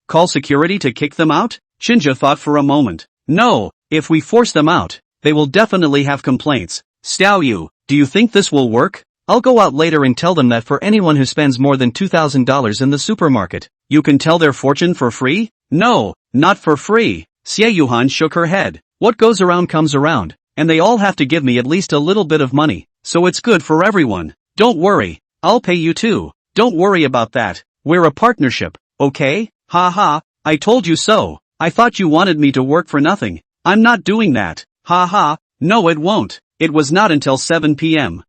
call security to kick them out? Shenjia thought for a moment. No, if we force them out, they will definitely have complaints. Xiaoyu, do you think this will work? I'll go out later and tell them that for anyone who spends more than $2,000 in the supermarket, you can tell their fortune for free? No, not for free. Xia Yuhan shook her head. What goes around comes around, and they all have to give me at least a little bit of money, so it's good for everyone. Don't worry, I'll pay you too. Don't worry about that. We're a partnership, okay? Ha, I told you so. I thought you wanted me to work for nothing. I'm not doing that. Ha, no it won't. It was not until 7 p.m.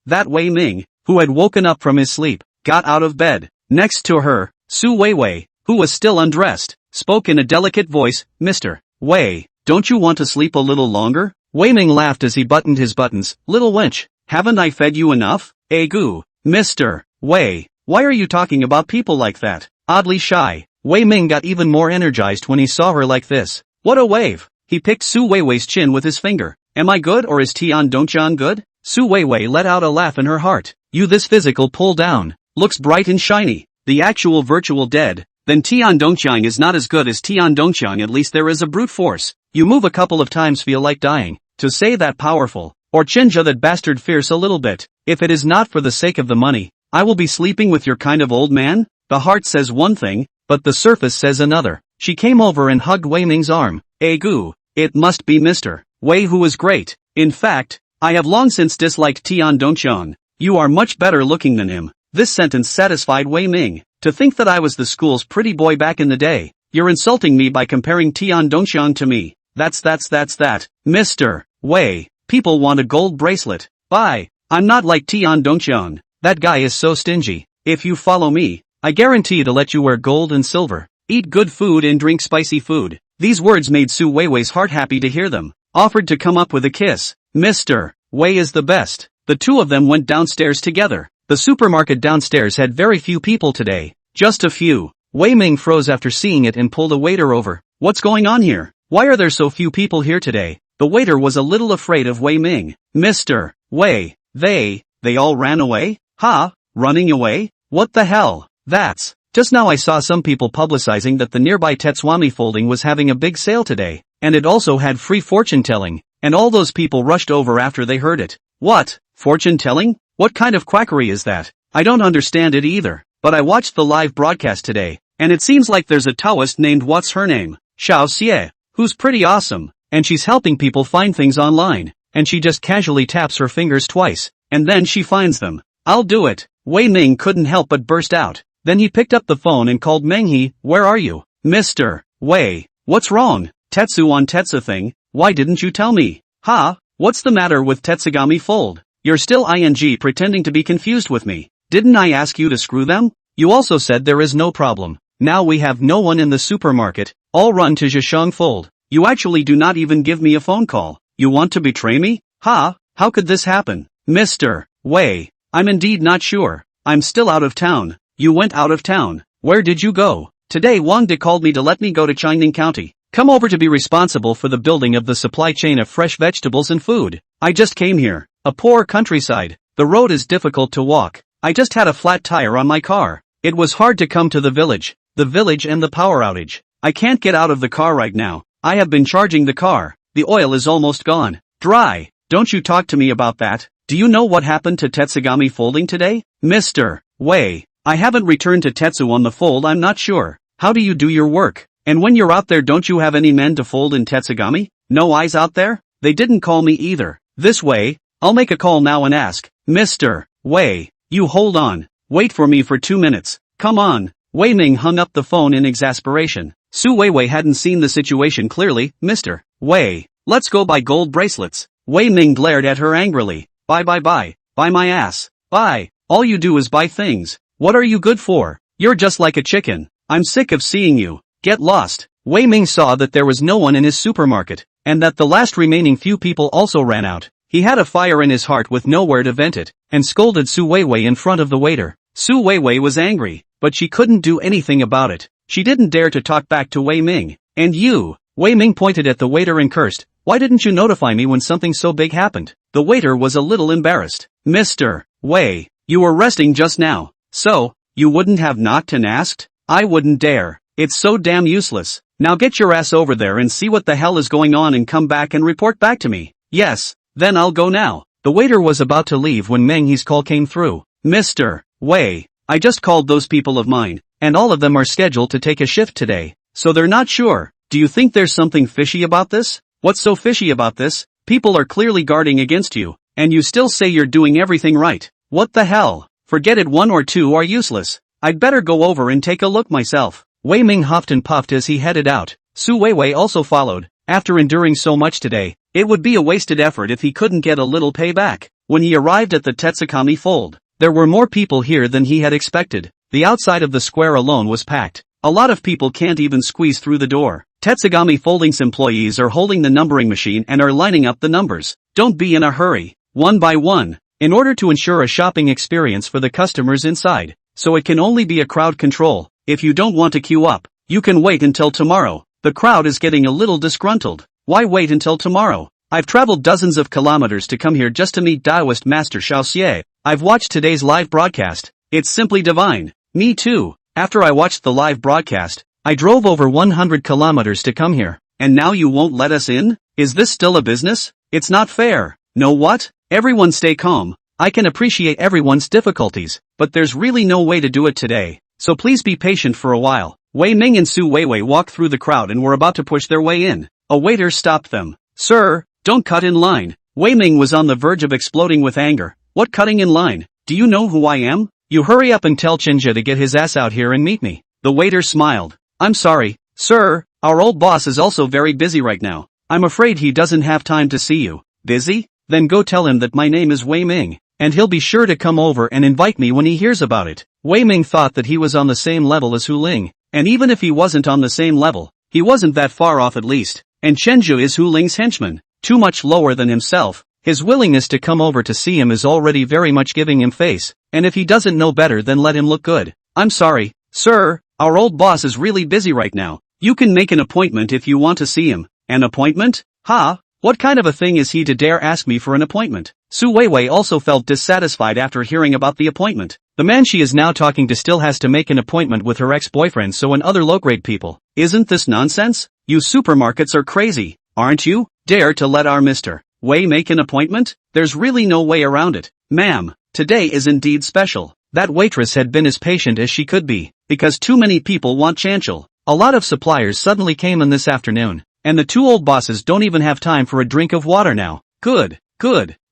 That Wei Ming, who had woken up from his sleep, got out of bed. Next to her, Su Weiwei, who was still undressed, spoke in a delicate voice. Mr. Wei, don't you want to sleep a little longer? Wei Ming laughed as he buttoned his buttons. Little wench, haven't I fed you enough? Egu. Mr. Wei, why are you talking about people like that? Oddly shy, Wei Ming got even more energized when he saw her like this. What a wave! He picked Su Weiwei's chin with his finger. Am I good or is Tian Dongqian good? Su Weiwei let out a laugh in her heart. You this physical pull down. Looks bright and shiny. The actual virtual dead. Then Tian Dongqian is not as good as Tian Dongqian, at least there is a brute force. You move a couple of times feel like dying. To say that powerful. Or Chinja that bastard fierce a little bit. If it is not for the sake of the money, I will be sleeping with your kind of old man? The heart says one thing, but the surface says another. She came over and hugged Wei Ming's arm. Egu. It must be Mr. Wei who is great. In fact, I have long since disliked Tian Dongqian. You are much better looking than him. This sentence satisfied Wei Ming. To think that I was the school's pretty boy back in the day. You're insulting me by comparing Tian Dongqian to me. That's that. Mr. Wei, people want a gold bracelet. Bye. I'm not like Tian Dongqian. That guy is so stingy. If you follow me, I guarantee to let you wear gold and silver. Eat good food and drink spicy food. These words made Su Weiwei's heart happy to hear them. Offered to come up with a kiss. Mr. Wei is the best. The two of them went downstairs together. The supermarket downstairs had very few people today. Just a few. Wei Ming froze after seeing it and pulled a waiter over. What's going on here? Why are there so few people here today? The waiter was a little afraid of Wei Ming. Mr. Wei, they all ran away? Ha? Running away? What the hell? That's. Just now I saw some people publicizing that the nearby Tetswami folding was having a big sale today, and it also had free fortune telling, and all those people rushed over after they heard it. What? Fortune telling? What kind of quackery is that? I don't understand it either, but I watched the live broadcast today, and it seems like there's a Taoist named what's her name? Xiao Xie, who's pretty awesome, and she's helping people find things online, and she just casually taps her fingers twice, and then she finds them. I'll do it. Wei Ming couldn't help but burst out. Then he picked up the phone and called Menghe. Where are you? Mr. Wei, what's wrong? Tetsu on Tetsu thing, why didn't you tell me? Ha? What's the matter with Tetsugami Fold? You're still ing pretending to be confused with me. Didn't I ask you to screw them? You also said there is no problem. Now we have no one in the supermarket. All run to Zheshang Fold. You actually do not even give me a phone call. You want to betray me? Ha, how could this happen? Mr. Wei, I'm indeed not sure. I'm still out of town. You went out of town. Where did you go? Today Wang De called me to let me go to Changning County. Come over to be responsible for the building of the supply chain of fresh vegetables and food. I just came here. A poor countryside. The road is difficult to walk. I just had a flat tire on my car. It was hard to come to the village and the power outage. I can't get out of the car right now. I have been charging the car. The oil is almost gone. Dry. Don't you talk to me about that. Do you know what happened to Tetsugami folding today? Mr. Wei, I haven't returned to Tetsu on the fold. I'm not sure. How do you do your work? And when you're out there, don't you have any men to fold in Tetsugami? No eyes out there? They didn't call me either. This way, I'll make a call now and ask. Mr. Wei, you hold on. Wait for me for 2 minutes. Come on. Wei Ming hung up the phone in exasperation. Su Weiwei hadn't seen the situation clearly. Mr. Wei, let's go buy gold bracelets. Wei Ming glared at her angrily. Buy. Buy my ass. Buy. All you do is buy things. What are you good for? You're just like a chicken. I'm sick of seeing you. Get lost. Wei Ming saw that there was no one in his supermarket, and that the last remaining few people also ran out. He had a fire in his heart with nowhere to vent it, and scolded Su Weiwei in front of the waiter. Su Weiwei was angry, but she couldn't do anything about it. She didn't dare to talk back to Wei Ming. And you? Wei Ming pointed at the waiter and cursed. Why didn't you notify me when something so big happened? The waiter was a little embarrassed. Mr. Wei, you were resting just now. So, you wouldn't have knocked and asked? I wouldn't dare. It's so damn useless. Now get your ass over there and see what the hell is going on and come back and report back to me. Yes, then I'll go now. The waiter was about to leave when Meng He's call came through. Mr. Wei, I just called those people of mine, and all of them are scheduled to take a shift today, so they're not sure. Do you think there's something fishy about this? What's so fishy about this? People are clearly guarding against you, and you still say you're doing everything right. What the hell? Forget it, 1 or 2 are useless. I'd better go over and take a look myself. Wei Ming huffed and puffed as he headed out. Su Weiwei also followed. After enduring so much today, it would be a wasted effort if he couldn't get a little payback. When he arrived at the Tetsukami Fold, there were more people here than he had expected. The outside of the square alone was packed. A lot of people can't even squeeze through the door. Tetsugami Folding's employees are holding the numbering machine and are lining up the numbers. Don't be in a hurry. One by one. In order to ensure a shopping experience for the customers inside. So it can only be a crowd control. If you don't want to queue up, you can wait until tomorrow. The crowd is getting a little disgruntled. Why wait until tomorrow? I've traveled dozens of kilometers to come here just to meet Daoist Master Xiao Xie. I've watched today's live broadcast. It's simply divine. Me too. After I watched the live broadcast, I drove over 100 kilometers to come here. And now you won't let us in? Is this still a business? It's not fair. Know what? Everyone stay calm. I can appreciate everyone's difficulties, but there's really no way to do it today. So please be patient for a while. Wei Ming and Su Weiwei walked through the crowd and were about to push their way in. A waiter stopped them. Sir, don't cut in line. Wei Ming was on the verge of exploding with anger. What cutting in line? Do you know who I am? You hurry up and tell Chinja to get his ass out here and meet me. The waiter smiled. I'm sorry, sir, our old boss is also very busy right now. I'm afraid he doesn't have time to see you. Busy? Then go tell him that my name is Wei Ming, and he'll be sure to come over and invite me when he hears about it. Wei Ming thought that he was on the same level as Hu Ling, and even if he wasn't on the same level, he wasn't that far off at least. And Chenju is Hu Ling's henchman, too much lower than himself. His willingness to come over to see him is already very much giving him face, and if he doesn't know better then let him look good. I'm sorry, sir, our old boss is really busy right now. You can make an appointment if you want to see him. An appointment? Ha? What kind of a thing is he to dare ask me for an appointment? Su Weiwei also felt dissatisfied after hearing about the appointment. The man she is now talking to still has to make an appointment with her ex-boyfriend and other low-grade people. Isn't this nonsense? You supermarkets are crazy, aren't you? Dare to let our Mr. Wei make an appointment? There's really no way around it. Ma'am, today is indeed special. That waitress had been as patient as she could be, because too many people want chanchel. A lot of suppliers suddenly came in this afternoon, and the 2 old bosses don't even have time for a drink of water now. Good,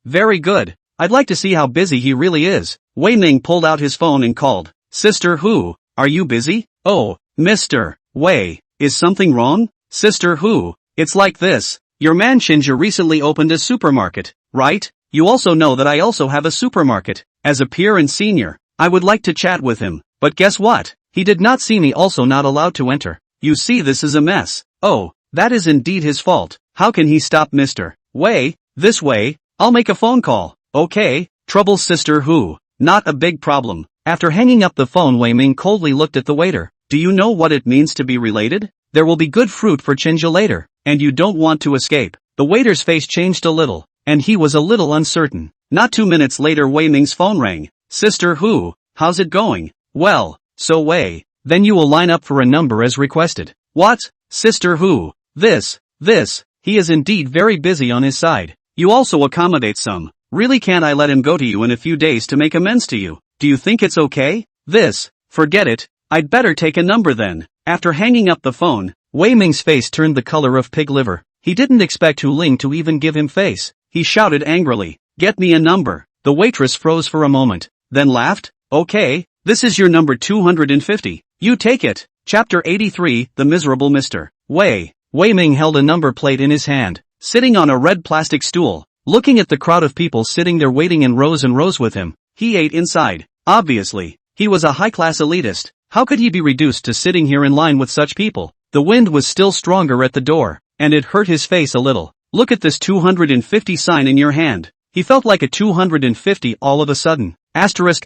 very good. I'd like to see how busy he really is. Wei Ming pulled out his phone and called. Sister Hu, are you busy? Oh, Mr. Wei, is something wrong? Sister Hu, it's like this. Your man Shinja recently opened a supermarket, right? You also know that I also have a supermarket. As a peer and senior, I would like to chat with him, but guess what? He did not see me, also not allowed to enter. You see, this is a mess. Oh, that is indeed his fault. How can he stop Mr. Wei? This way, I'll make a phone call. Okay, trouble sister who? Not a big problem. After hanging up the phone, Wei Ming coldly looked at the waiter. Do you know what it means to be related? There will be good fruit for Chinja later, and you don't want to escape. The waiter's face changed a little, and he was a little uncertain. Not 2 minutes later, Wei Ming's phone rang. Sister who? How's it going? Well, so Wei. Then you will line up for a number as requested. What? Sister who? This. He is indeed very busy on his side. You also accommodate some. Really, can't I let him go to you in a few days to make amends to you? Do you think it's okay? Forget it. I'd better take a number then. After hanging up the phone, Wei Ming's face turned the color of pig liver. He didn't expect Hu Ling to even give him face. He shouted angrily, "Get me a number." The waitress froze for a moment, then laughed. Okay, this is your number 250. You take it. Chapter 83, The Miserable Mr. Wei. Wei Ming held a number plate in his hand, sitting on a red plastic stool, looking at the crowd of people sitting there waiting in rows and rows with him. He ate inside. Obviously, he was a high-class elitist. How could he be reduced to sitting here in line with such people? The wind was still stronger at the door, and it hurt his face a little. Look at this 250 sign in your hand. He felt like a 250 all of a sudden. Asterisk.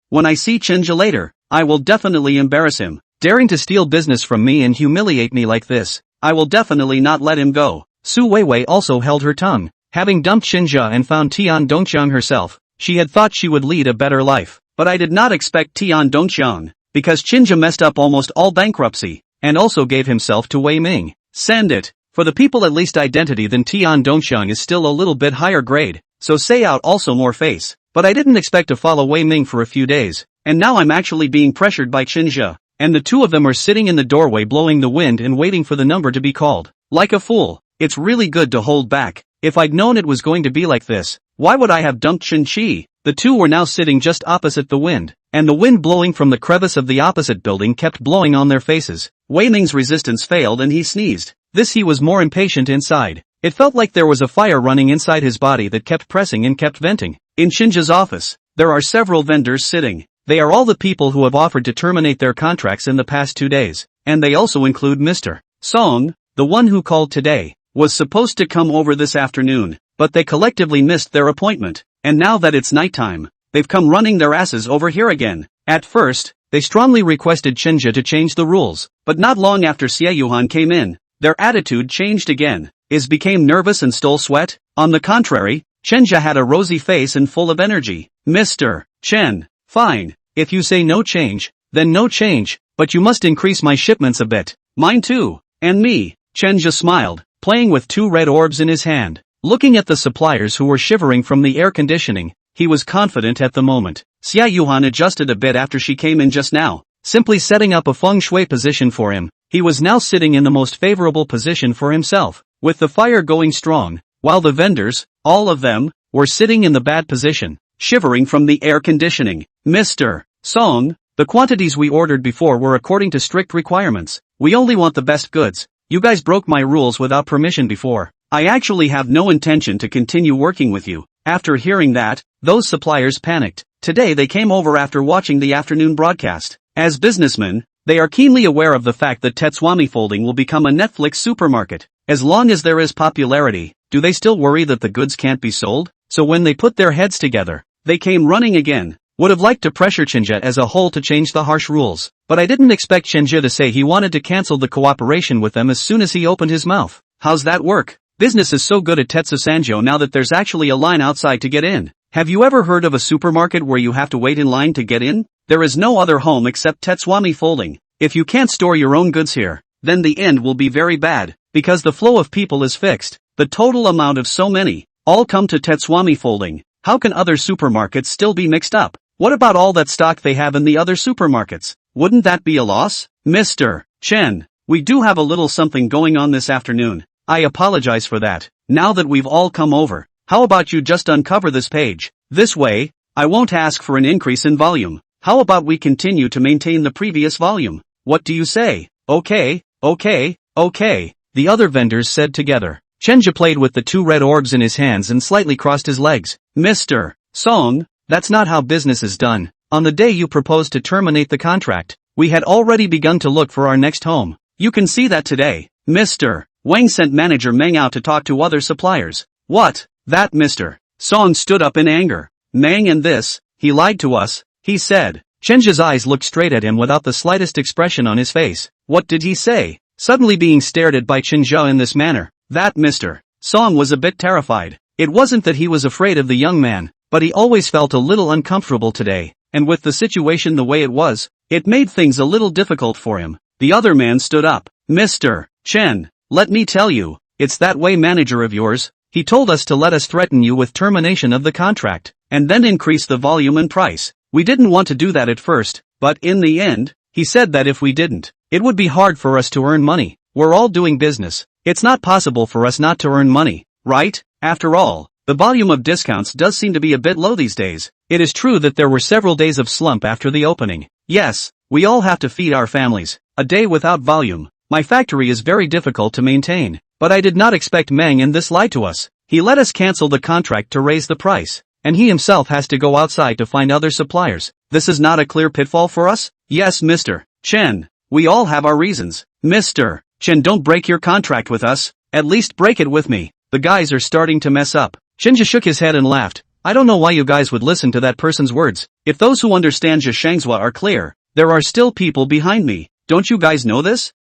When I see Chinja later, I will definitely embarrass him. Daring to steal business from me and humiliate me like this, I will definitely not let him go. Su Weiwei also held her tongue. Having dumped Chinja and found Tian Dongxiang herself, she had thought she would lead a better life. But I did not expect Tian Dongxiang, because Chinja messed up almost all bankruptcy, and also gave himself to Wei Ming. Send it. For the people at least identity than Tian Dongxiang is still a little bit higher grade, so say out also more face. But I didn't expect to follow Wei Ming for a few days, and now I'm actually being pressured by Chinja, and the two of them are sitting in the doorway blowing the wind and waiting for the number to be called. Like a fool. It's really good to hold back. If I'd known it was going to be like this, why would I have dumped Chen Chi? The two were now sitting just opposite the wind, and the wind blowing from the crevice of the opposite building kept blowing on their faces. Wei Ming's resistance failed and he sneezed. He was more impatient inside. It felt like there was a fire running inside his body that kept pressing and kept venting. In Chinja's office, there are several vendors sitting. They are all the people who have offered to terminate their contracts in the past 2 days, and they also include Mr. Song, the one who called today, was supposed to come over this afternoon, but they collectively missed their appointment, and now that it's nighttime, they've come running their asses over here again. At first, they strongly requested Chinja to change the rules, but not long after Xie Yuhan came in, their attitude changed again. Became nervous and stole sweat. On the contrary, Chinja had a rosy face and full of energy. Mr. Chen, fine, if you say no change, then no change, but you must increase my shipments a bit. Mine too, and me. Chinja smiled, playing with 2 red orbs in his hand. Looking at the suppliers who were shivering from the air conditioning, he was confident at the moment. Xia Yuhan adjusted a bit after she came in just now, simply setting up a feng shui position for him. He was now sitting in the most favorable position for himself, with the fire going strong, while the vendors, all of them, were sitting in the bad position, shivering from the air conditioning. Mr. Song, the quantities we ordered before were according to strict requirements. We only want the best goods. You guys broke my rules without permission before. I actually have no intention to continue working with you. After hearing that, those suppliers panicked. Today they came over after watching the afternoon broadcast. As businessmen, they are keenly aware of the fact that Tetswami Folding will become a Netflix supermarket. As long as there is popularity, do they still worry that the goods can't be sold? So when they put their heads together, they came running again. Would have liked to pressure Chinja as a whole to change the harsh rules, but I didn't expect Chinja to say he wanted to cancel the cooperation with them as soon as he opened his mouth. How's that work? Business is so good at Tetsu Sanjo now that there's actually a line outside to get in. Have you ever heard of a supermarket where you have to wait in line to get in? There is no other home except Tetswami Folding. If you can't store your own goods here, then the end will be very bad, because the flow of people is fixed. The total amount of so many, all come to Tetswami Folding. How can other supermarkets still be mixed up? What about all that stock they have in the other supermarkets? Wouldn't that be a loss? Mr. Chen, we do have a little something going on this afternoon. I apologize for that. Now that we've all come over, how about you just uncover this page? This way, I won't ask for an increase in volume. How about we continue to maintain the previous volume? What do you say? Okay. The other vendors said together. Chenja played with the 2 red orbs in his hands and slightly crossed his legs. Mr. Song, that's not how business is done. On the day you proposed to terminate the contract, we had already begun to look for our next home. You can see that today. Mr. Wang sent manager Meng out to talk to other suppliers. What? That Mr. Song stood up in anger. Meng and this, he lied to us, he said. Chenja's eyes looked straight at him without the slightest expression on his face. What did he say? Suddenly being stared at by Chenja in this manner, that Mr. Song was a bit terrified. It wasn't that he was afraid of the young man, but he always felt a little uncomfortable today, and with the situation the way it was, it made things a little difficult for him. The other man stood up. Mr. Chen, let me tell you, it's that way manager of yours. He told us to let us threaten you with termination of the contract, and then increase the volume and price. We didn't want to do that at first, but in the end, he said that if we didn't, it would be hard for us to earn money. We're all doing business. It's not possible for us not to earn money, right? After all, the volume of discounts does seem to be a bit low these days. It is true that there were several days of slump after the opening. Yes, we all have to feed our families. A day without volume. My factory is very difficult to maintain. But I did not expect Meng and this lied to us. He let us cancel the contract to raise the price. And he himself has to go outside to find other suppliers. This is not a clear pitfall for us? Yes, Mr. Chen. We all have our reasons. Mr. Chen, don't break your contract with us. At least break it with me. The guys are starting to mess up. Shinja shook his head and laughed. I don't know why you guys would listen to that person's words. If those who understand Zheshangzhua are clear, there are still people behind me. Don't you guys know this?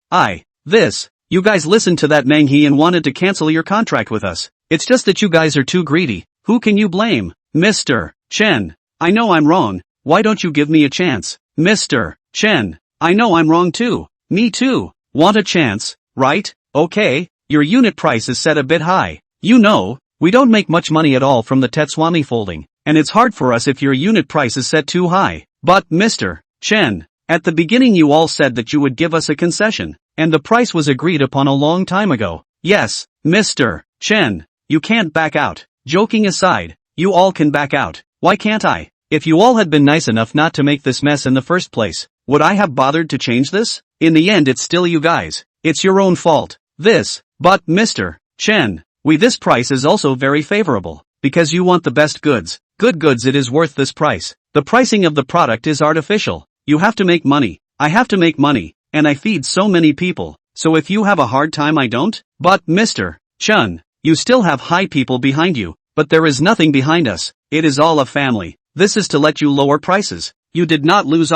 You guys listened to that Meng He and wanted to cancel your contract with us. It's just that you guys are too greedy. Who can you blame? Mr. Chen. I know I'm wrong. Why don't you give me a chance? Mr. Chen. I know I'm wrong too. Me too. Want a chance, right? Okay, your unit price is set a bit high. You know, we don't make much money at all from the Tetswami folding, and it's hard for us if your unit price is set too high. But Mr. Chen, at the beginning you all said that you would give us a concession, and the price was agreed upon a long time ago. Yes, Mr. Chen, you can't back out. Joking aside, you all can back out. Why can't I? If you all had been nice enough not to make this mess in the first place, would I have bothered to change this? In the end it's still you guys. It's your own fault. But Mr. Chen, this price is also very favorable, because you want the best goods. Good goods, it is worth this price. The pricing of the product is artificial. You have to make money. I have to make money, and I feed so many people. So if you have a hard time I don't. But Mr. Chen, you still have high people behind you, but there is nothing behind us. It is all a family. This is to let you lower prices. You did not lose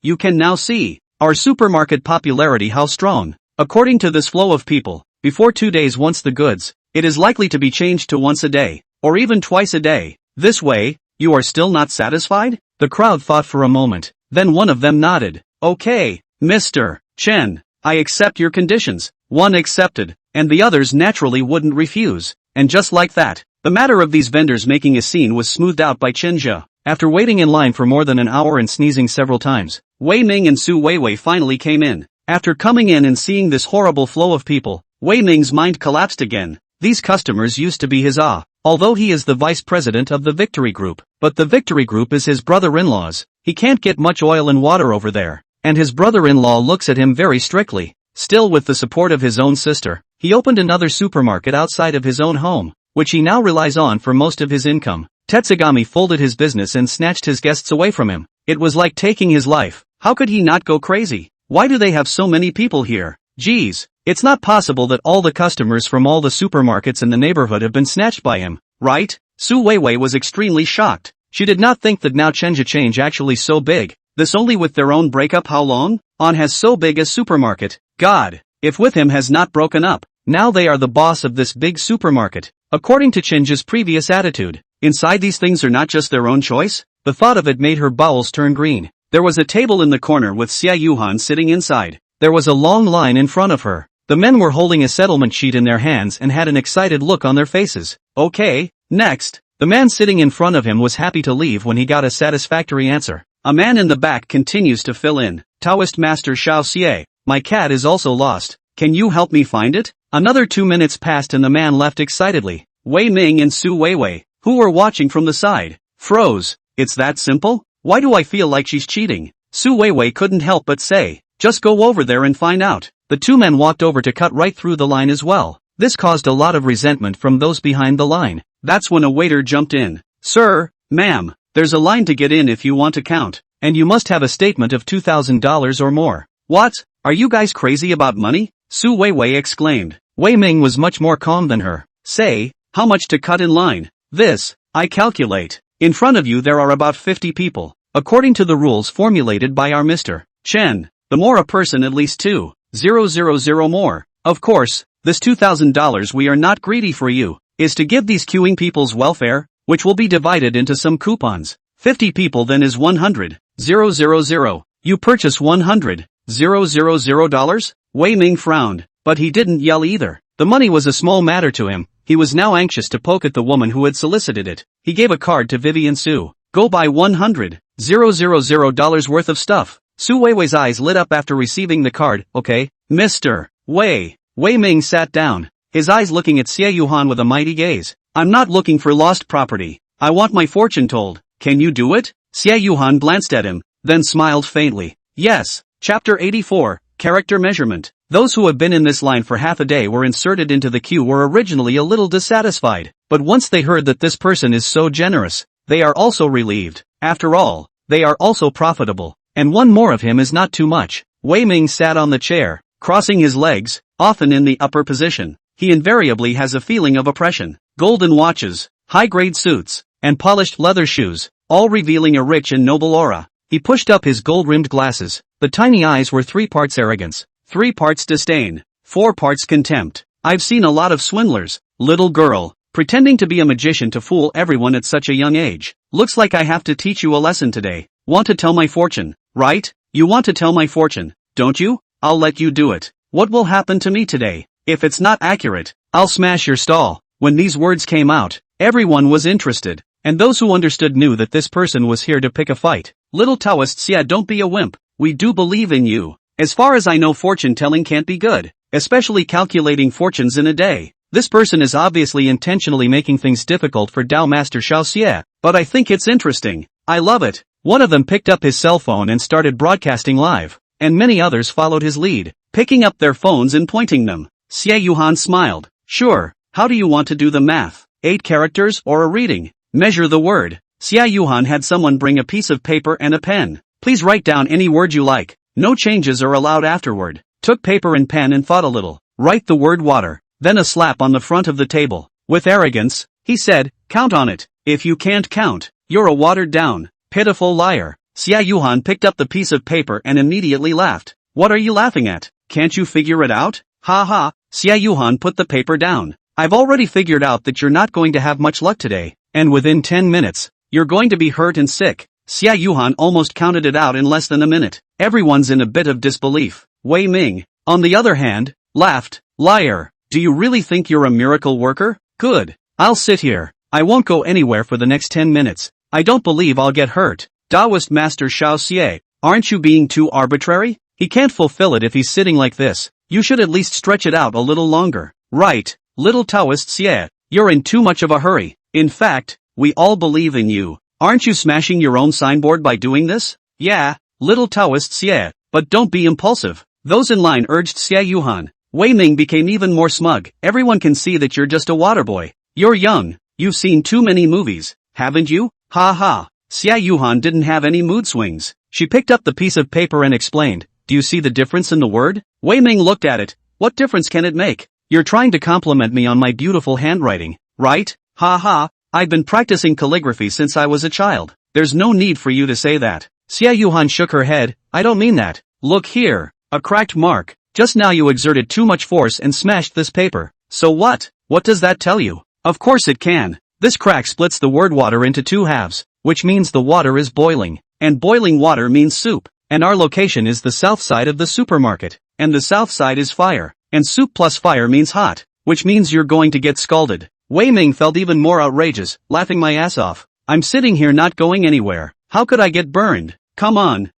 you can now see our supermarket popularity how strong. According to this flow of people, before 2 days once the goods, it is likely to be changed to once a day, or even twice a day. This way, you are still not satisfied? The crowd thought for a moment, then one of them nodded. Okay, Mr. Chen, I accept your conditions. One accepted, and the others naturally wouldn't refuse. And just like that, the matter of these vendors making a scene was smoothed out by Chenja. After waiting in line for more than an hour and sneezing several times, Wei Ming and Su Weiwei finally came in. After coming in and seeing this horrible flow of people, Wei Ming's mind collapsed again. These customers used to be his although he is the vice president of the Victory Group, but the Victory Group is his brother-in-law's. He can't get much oil and water over there, and his brother-in-law looks at him very strictly. Still, with the support of his own sister, he opened another supermarket outside of his own home, which he now relies on for most of his income. Tetsugami folded his business and snatched his guests away from him. It was like taking his life. How could he not go crazy? Why do they have so many people here? Geez, it's not possible that all the customers from all the supermarkets in the neighborhood have been snatched by him, right? Su Weiwei was extremely shocked. She did not think that now Chenja change actually so big. This only with their own breakup. How long? On has so big a supermarket. God, if with him has not broken up. Now they are the boss of this big supermarket. According to Chenja's previous attitude, inside these things are not just their own choice. The thought of it made her bowels turn green. There was a table in the corner with Xia Yuhan sitting inside. There was a long line in front of her. The men were holding a settlement sheet in their hands and had an excited look on their faces. Okay, next. The man sitting in front of him was happy to leave when he got a satisfactory answer. A man in the back continues to fill in. Taoist Master Xiao Xie, my cat is also lost. Can you help me find it? Another 2 minutes passed and the man left excitedly. Wei Ming and Su Weiwei, who were watching from the side, froze. It's that simple? Why do I feel like she's cheating? Su Weiwei couldn't help but say, just go over there and find out. The two men walked over to cut right through the line as well. This caused a lot of resentment from those behind the line. That's when a waiter jumped in. Sir, ma'am, there's a line to get in if you want to count. and you must have a statement of $2,000 or more. What? Are you guys crazy about money? Su Weiwei exclaimed. Wei Ming was much more calm than her. Say, how much to cut in line? This, I calculate. In front of you there are about 50 people. According to the rules formulated by our Mr. Chen, the more a person at least 2,000 more. Of course, this $2,000 we are not greedy for you, is to give these queuing people's welfare, which will be divided into some coupons. 50 people then is 100,000. You purchase $100,000? Wei Ming frowned, but he didn't yell either. The money was a small matter to him. He was now anxious to poke at the woman who had solicited it. He gave a card to Vivian Su. Go buy $100,000 worth of stuff. Su Weiwei's eyes lit up after receiving the card. Okay, Mr. Wei. Wei Ming sat down, his eyes looking at Xie Yuhan with a mighty gaze. I'm not looking for lost property. I want my fortune told. Can you do it? Xie Yuhan glanced at him, then smiled faintly. Yes. Chapter 84, Character Measurement. Those who have been in this line for half a day were inserted into the queue were originally a little dissatisfied, but once they heard that this person is so generous, they are also relieved. After all, they are also profitable, and one more of him is not too much. Wei Ming sat on the chair, crossing his legs, often in the upper position. He invariably has a feeling of oppression. Golden watches, high-grade suits, and polished leather shoes, all revealing a rich and noble aura. He pushed up his gold-rimmed glasses. The tiny eyes were 3 parts arrogance, 3 parts disdain, 4 parts contempt. I've seen a lot of swindlers, little girl, pretending to be a magician to fool everyone at such a young age. Looks like I have to teach you a lesson today. Want to tell my fortune, right? You want to tell my fortune, don't you? I'll let you do it. What will happen to me today? If it's not accurate, I'll smash your stall. When these words came out, everyone was interested, and those who understood knew that this person was here to pick a fight. Little Taoist Xia, don't be a wimp. We do believe in you. As far as I know, fortune telling can't be good, especially calculating fortunes in a day. This person is obviously intentionally making things difficult for Dao Master Xiao Xie, but I think it's interesting. I love it. One of them picked up his cell phone and started broadcasting live, and many others followed his lead, picking up their phones and pointing them. Xie Yuhan smiled. Sure, how do you want to do the math? 8 characters or a reading? Measure the word. Xie Yuhan had someone bring a piece of paper and a pen. Please write down any word you like. No changes are allowed afterward. Took paper and pen and thought a little. Write the word water. Then a slap on the front of the table. With arrogance, he said, count on it. If you can't count, you're a watered down, pitiful liar. Xie Yuhan picked up the piece of paper and immediately laughed. What are you laughing at? Can't you figure it out? Ha ha. Xie Yuhan put the paper down. I've already figured out that you're not going to have much luck today, and within 10 minutes, you're going to be hurt and sick. Xie Yuhan almost counted it out in less than a minute. Everyone's in a bit of disbelief. Wei Ming, on the other hand, laughed. Liar. Do you really think you're a miracle worker? Good. I'll sit here. I won't go anywhere for the next 10 minutes. I don't believe I'll get hurt. Taoist Master Xiao Xie, aren't you being too arbitrary? He can't fulfill it if he's sitting like this. You should at least stretch it out a little longer. Right, little Taoist Xie, you're in too much of a hurry. In fact, we all believe in you. Aren't you smashing your own signboard by doing this? Yeah, little Taoist Xie, but don't be impulsive. Those in line urged Xie Yuhan. Wei Ming became even more smug. Everyone can see that you're just a water boy. You're young. You've seen too many movies, haven't you? Ha ha. Xie Yuhan didn't have any mood swings. She picked up the piece of paper and explained, do you see the difference in the word? Wei Ming looked at it. What difference can it make? You're trying to compliment me on my beautiful handwriting, right? Ha ha. I've been practicing calligraphy since I was a child. There's no need for you to say that. Xie Yuhan shook her head. I don't mean that. Look here. A cracked mark. Just now you exerted too much force and smashed this paper. So what? What does that tell you? Of course it can. This crack splits the word water into 2 halves, which means the water is boiling. And boiling water means soup. And our location is the south side of the supermarket. And the south side is fire. And soup plus fire means hot, which means you're going to get scalded. Wei Ming felt even more outrageous, laughing my ass off. I'm sitting here not going anywhere. How could I get burned? Come on,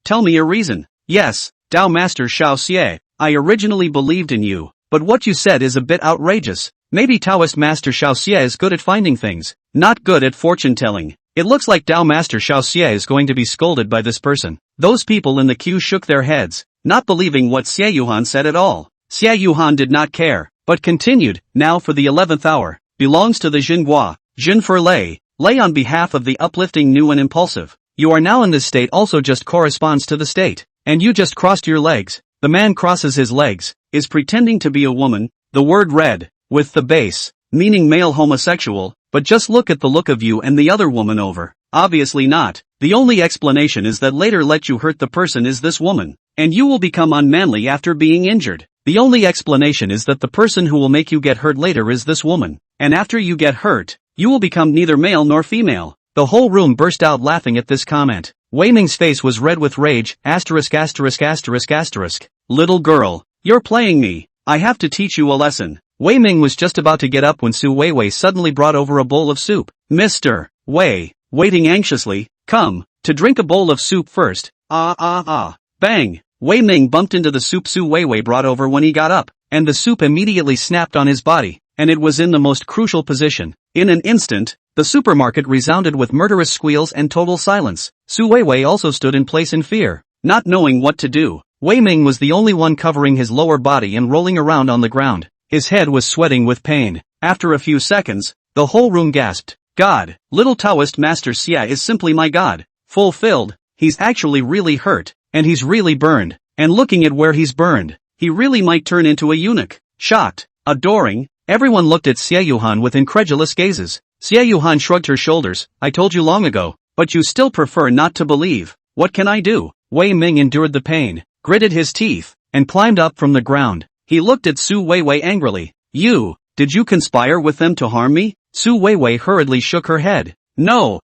tell me a reason. Yes, Dao Master Xiao Xie, I originally believed in you, but what you said is a bit outrageous. Maybe Taoist Master Xiao Xie is good at finding things, not good at fortune telling. It looks like Dao Master Xiao Xie is going to be scolded by this person. Those people in the queue shook their heads, not believing what Xie Yuhan said at all. Xie Yuhan did not care, but continued, now for the 11th hour, belongs to the Jinhua, Jin for Lei on behalf of the uplifting new and impulsive. You are now in this state also just corresponds to the state. And you just crossed your legs. The man crosses his legs, is pretending to be a woman, the word red, with the base, meaning male homosexual, but just look at the look of you and the other woman over. Obviously not. The only explanation is that later let you hurt the person is this woman, and you will become unmanly after being injured. The only explanation is that the person who will make you get hurt later is this woman, and after you get hurt, you will become neither male nor female. The whole room burst out laughing at this comment. Wei Ming's face was red with rage, asterisk asterisk asterisk asterisk. Little girl, you're playing me. I have to teach you a lesson. Wei Ming was just about to get up when Su Weiwei suddenly brought over a bowl of soup. Mr. Wei, waiting anxiously, come, to drink a bowl of soup first. Bang! Wei Ming bumped into the soup Su Weiwei brought over when he got up, and the soup immediately snapped on his body, and it was in the most crucial position. In an instant, the supermarket resounded with murderous squeals and total silence. Su Weiwei also stood in place in fear, not knowing what to do. Wei Ming was the only one covering his lower body and rolling around on the ground. His head was sweating with pain. After a few seconds, the whole room gasped. God, little Taoist Master Xia is simply my God. Fulfilled, he's actually really hurt, and he's really burned. And looking at where he's burned, he really might turn into a eunuch. Shocked, adoring, everyone looked at Xia Yuhan with incredulous gazes. Xia Yuhan shrugged her shoulders. I told you long ago, but you still prefer not to believe. What can I do? Wei Ming endured the pain, gritted his teeth, and climbed up from the ground. He looked at Su Weiwei angrily. Did you conspire with them to harm me? Su Weiwei hurriedly shook her head. No,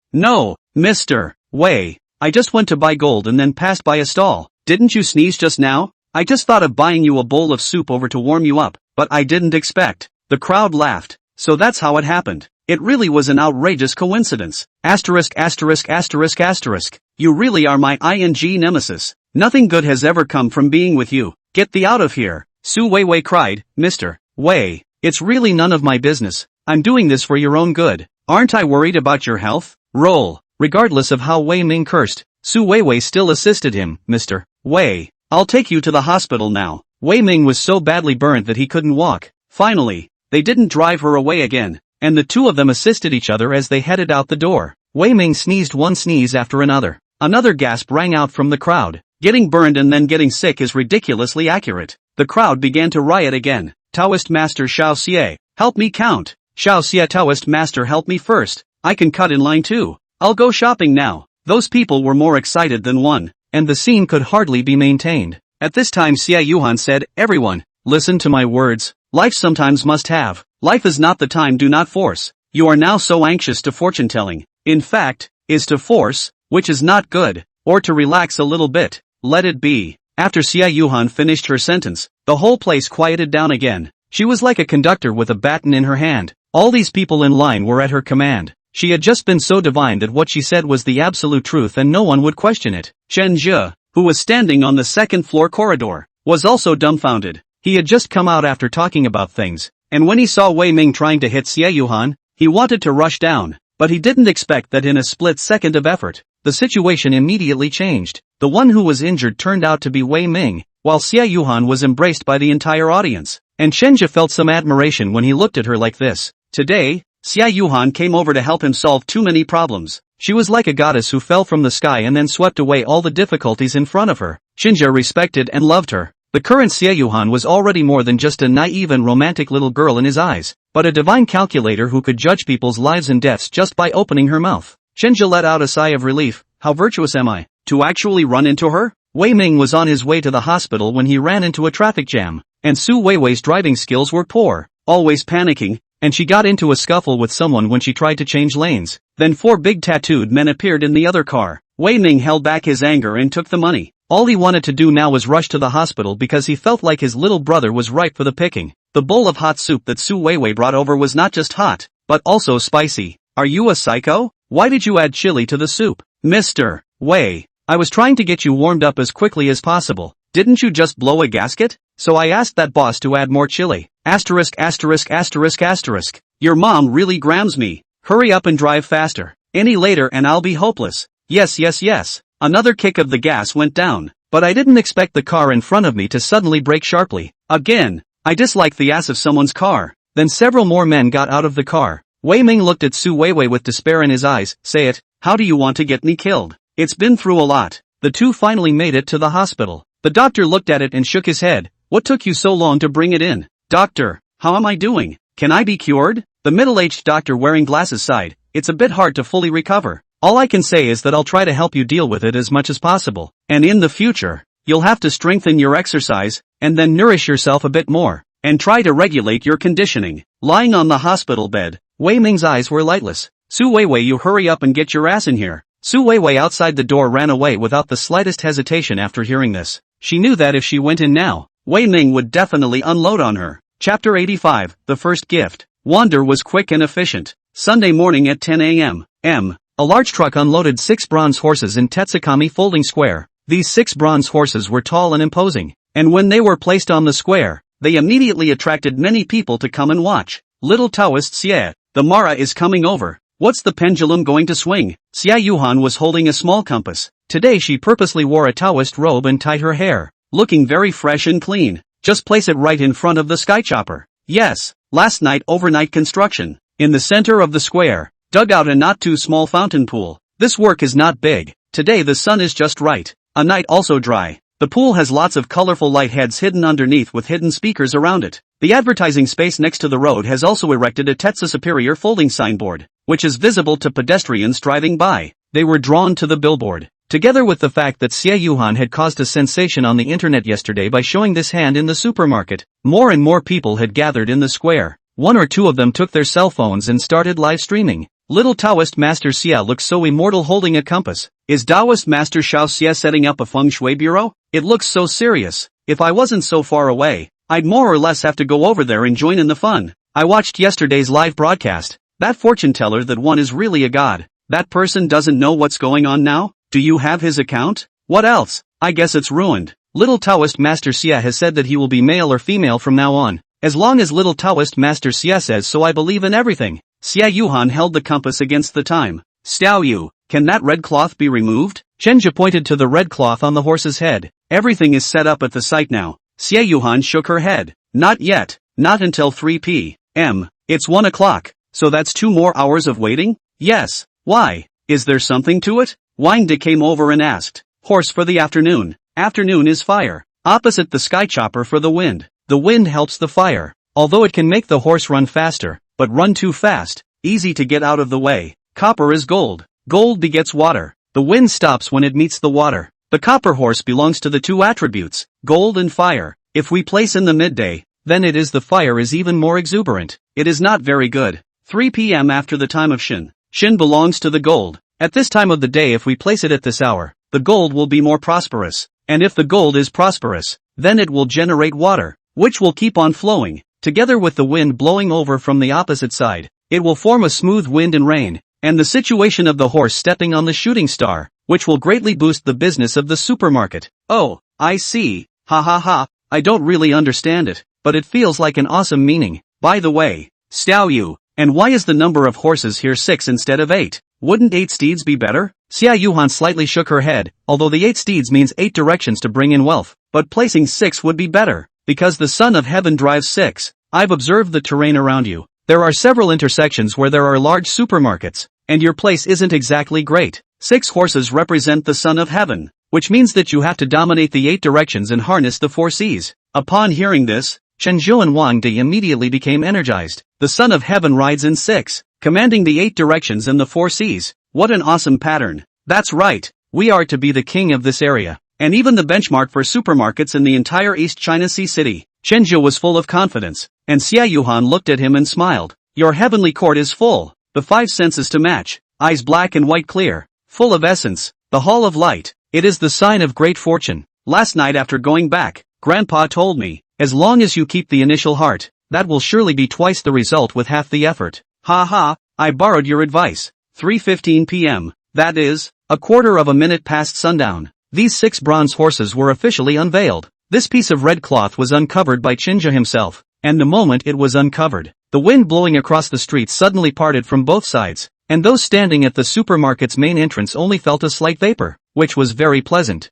Mr. Wei. I just went to buy gold and then passed by a stall. Didn't you sneeze just now? I just thought of buying you a bowl of soup over to warm you up, but I didn't expect. The crowd laughed. So that's how it happened. It really was an outrageous coincidence. Asterisk asterisk asterisk asterisk. You really are my ing nemesis. Nothing good has ever come from being with you. Get thee out of here. Su Weiwei cried. Mr. Wei, it's really none of my business. I'm doing this for your own good. Aren't I worried about your health? Roll. Regardless of how Wei Ming cursed, Su Weiwei still assisted him. Mr. Wei, I'll take you to the hospital now. Wei Ming was so badly burnt that he couldn't walk. Finally, they didn't drive her away again, and the two of them assisted each other as they headed out the door. Wei Ming sneezed one sneeze after another. Another gasp rang out from the crowd. Getting burned and then getting sick is ridiculously accurate. The crowd began to riot again. Taoist Master Xiao Xie, help me count. Xiao Xie Taoist Master help me first. I can cut in line too. I'll go shopping now. Those people were more excited than one, and the scene could hardly be maintained. At this time Xia Yuhan said, everyone, listen to my words. Life sometimes must have. Life is not the time, do not force. You are now so anxious to fortune telling. In fact, is to force, which is not good, or to relax a little bit. Let it be. After Xia Yuhan finished her sentence, the whole place quieted down again. She was like a conductor with a baton in her hand. All these people in line were at her command. She had just been so divine that what she said was the absolute truth and no one would question it. Chen Zhe, who was standing on the second floor corridor, was also dumbfounded. He had just come out after talking about things, and when he saw Wei Ming trying to hit Xia Yuhan, he wanted to rush down, but he didn't expect that in a split second of effort, the situation immediately changed. The one who was injured turned out to be Wei Ming, while Xia Yuhan was embraced by the entire audience, and Chen Zhe felt some admiration when he looked at her like this. Today, Xia Yuhan came over to help him solve too many problems. She was like a goddess who fell from the sky and then swept away all the difficulties in front of her. Chen Zhe respected and loved her. The current Xia Yuhan was already more than just a naive and romantic little girl in his eyes, but a divine calculator who could judge people's lives and deaths just by opening her mouth. Chen Zhe let out a sigh of relief. How virtuous am I, to actually run into her? Wei Ming was on his way to the hospital when he ran into a traffic jam, and Su Weiwei's driving skills were poor, always panicking, and she got into a scuffle with someone when she tried to change lanes. Then 4 big tattooed men appeared in the other car. Wei Ming held back his anger and took the money. All he wanted to do now was rush to the hospital because he felt like his little brother was ripe for the picking. The bowl of hot soup that Su Weiwei brought over was not just hot, but also spicy. Are you a psycho? Why did you add chili to the soup? Mr. Wei, I was trying to get you warmed up as quickly as possible. Didn't you just blow a gasket? So I asked that boss to add more chili. Asterisk asterisk asterisk asterisk. Your mom really grams me. Hurry up and drive faster. Any later and I'll be hopeless. Yes. Another kick of the gas went down, but I didn't expect the car in front of me to suddenly brake sharply. Again, I dislike the ass of someone's car. Then several more men got out of the car. Wei Ming looked at Su Weiwei with despair in his eyes. Say it, how do you want to get me killed? It's been through a lot. The two finally made it to the hospital. The doctor looked at it and shook his head. What took you so long to bring it in? Doctor, how am I doing? Can I be cured? The middle-aged doctor wearing glasses sighed. It's a bit hard to fully recover. All I can say is that I'll try to help you deal with it as much as possible. And in the future, you'll have to strengthen your exercise, and then nourish yourself a bit more, and try to regulate your conditioning. Lying on the hospital bed, Wei Ming's eyes were lightless. Su Weiwei, you hurry up and get your ass in here. Su Weiwei outside the door ran away without the slightest hesitation after hearing this. She knew that if she went in now, Wei Ming would definitely unload on her. Chapter 85, The First Gift. Wander was quick and efficient. Sunday morning at 10 a.m. A large truck unloaded 6 bronze horses in Tetsukami Folding Square. These 6 bronze horses were tall and imposing, and when they were placed on the square, they immediately attracted many people to come and watch. Little Taoist Xie, the Mara is coming over. What's the pendulum going to swing? Xia Yuhan was holding a small compass. Today she purposely wore a Taoist robe and tied her hair, looking very fresh and clean. Just place it right in front of the skychopper. Yes, last night overnight construction. In the center of the square, dug out a not too small fountain pool. This work is not big. Today the sun is just right. A night also dry. The pool has lots of colorful light heads hidden underneath with hidden speakers around it. The advertising space next to the road has also erected a Tetsu Superior folding signboard, which is visible to pedestrians driving by. They were drawn to the billboard, together with the fact that Xie Yuhan had caused a sensation on the internet yesterday by showing this hand in the supermarket. More and more people had gathered in the square. 1 or 2 of them took their cell phones and started live streaming. Little Taoist Master Xia looks so immortal holding a compass. Is Taoist Master Xiao Xie setting up a feng shui bureau? It looks so serious. If I wasn't so far away, I'd more or less have to go over there and join in the fun. I watched yesterday's live broadcast. That fortune teller that won is really a god. That person doesn't know what's going on now? Do you have his account? What else? I guess it's ruined. Little Taoist Master Xia has said that he will be male or female from now on. As long as Little Taoist Master Xia says so, I believe in everything. Xia Yuhan held the compass against the time. Xiao Yu, can that red cloth be removed? Chenja pointed to the red cloth on the horse's head. Everything is set up at the site now. Xia Yuhan shook her head. Not yet. Not until 3 p.m. It's 1 o'clock. So that's 2 more hours of waiting? Yes. Why? Is there something to it? Wang De came over and asked. Horse for the afternoon. Afternoon is fire. Opposite the skychopper for the wind. The wind helps the fire. Although it can make the horse run faster, but run too fast, easy to get out of the way. Copper is gold. Gold begets water. The wind stops when it meets the water. The copper horse belongs to the 2 attributes, gold and fire. If we place in the midday, then it is the fire is even more exuberant. It is not very good. 3 p.m. after the time of Shin. Shin belongs to the gold. At this time of the day, if we place it at this hour, the gold will be more prosperous. And if the gold is prosperous, then it will generate water, which will keep on flowing. Together with the wind blowing over from the opposite side, it will form a smooth wind and rain, and the situation of the horse stepping on the shooting star, which will greatly boost the business of the supermarket. Oh, I see. Ha ha ha, I don't really understand it, but it feels like an awesome meaning. By the way, Xiao Yu, and why is the number of horses here 6 instead of 8? Wouldn't 8 steeds be better? Xia Yuhan slightly shook her head, although the 8 steeds means 8 directions to bring in wealth, but placing 6 would be better, because the Son of Heaven drives 6. I've observed the terrain around you. There are several intersections where there are large supermarkets, and your place isn't exactly great. 6 horses represent the Son of Heaven, which means that you have to dominate the 8 directions and harness the 4 seas. Upon hearing this, Shenzhou and Wang De immediately became energized. The Son of Heaven rides in 6, commanding the 8 directions and the 4 seas. What an awesome pattern. That's right, we are to be the king of this area, and even the benchmark for supermarkets in the entire East China Sea city. Shenzhou was full of confidence, and Xia Yuhan looked at him and smiled. Your heavenly court is full, the 5 senses to match, eyes black and white clear, full of essence, the hall of light. It is the sign of great fortune. Last night after going back, Grandpa told me, as long as you keep the initial heart, that will surely be twice the result with half the effort. Ha ha, I borrowed your advice. 3:15 p.m., that is, a quarter of a minute past sundown. These 6 bronze horses were officially unveiled. This piece of red cloth was uncovered by Chinja himself, and the moment it was uncovered, the wind blowing across the street suddenly parted from both sides, and those standing at the supermarket's main entrance only felt a slight vapor, which was very pleasant.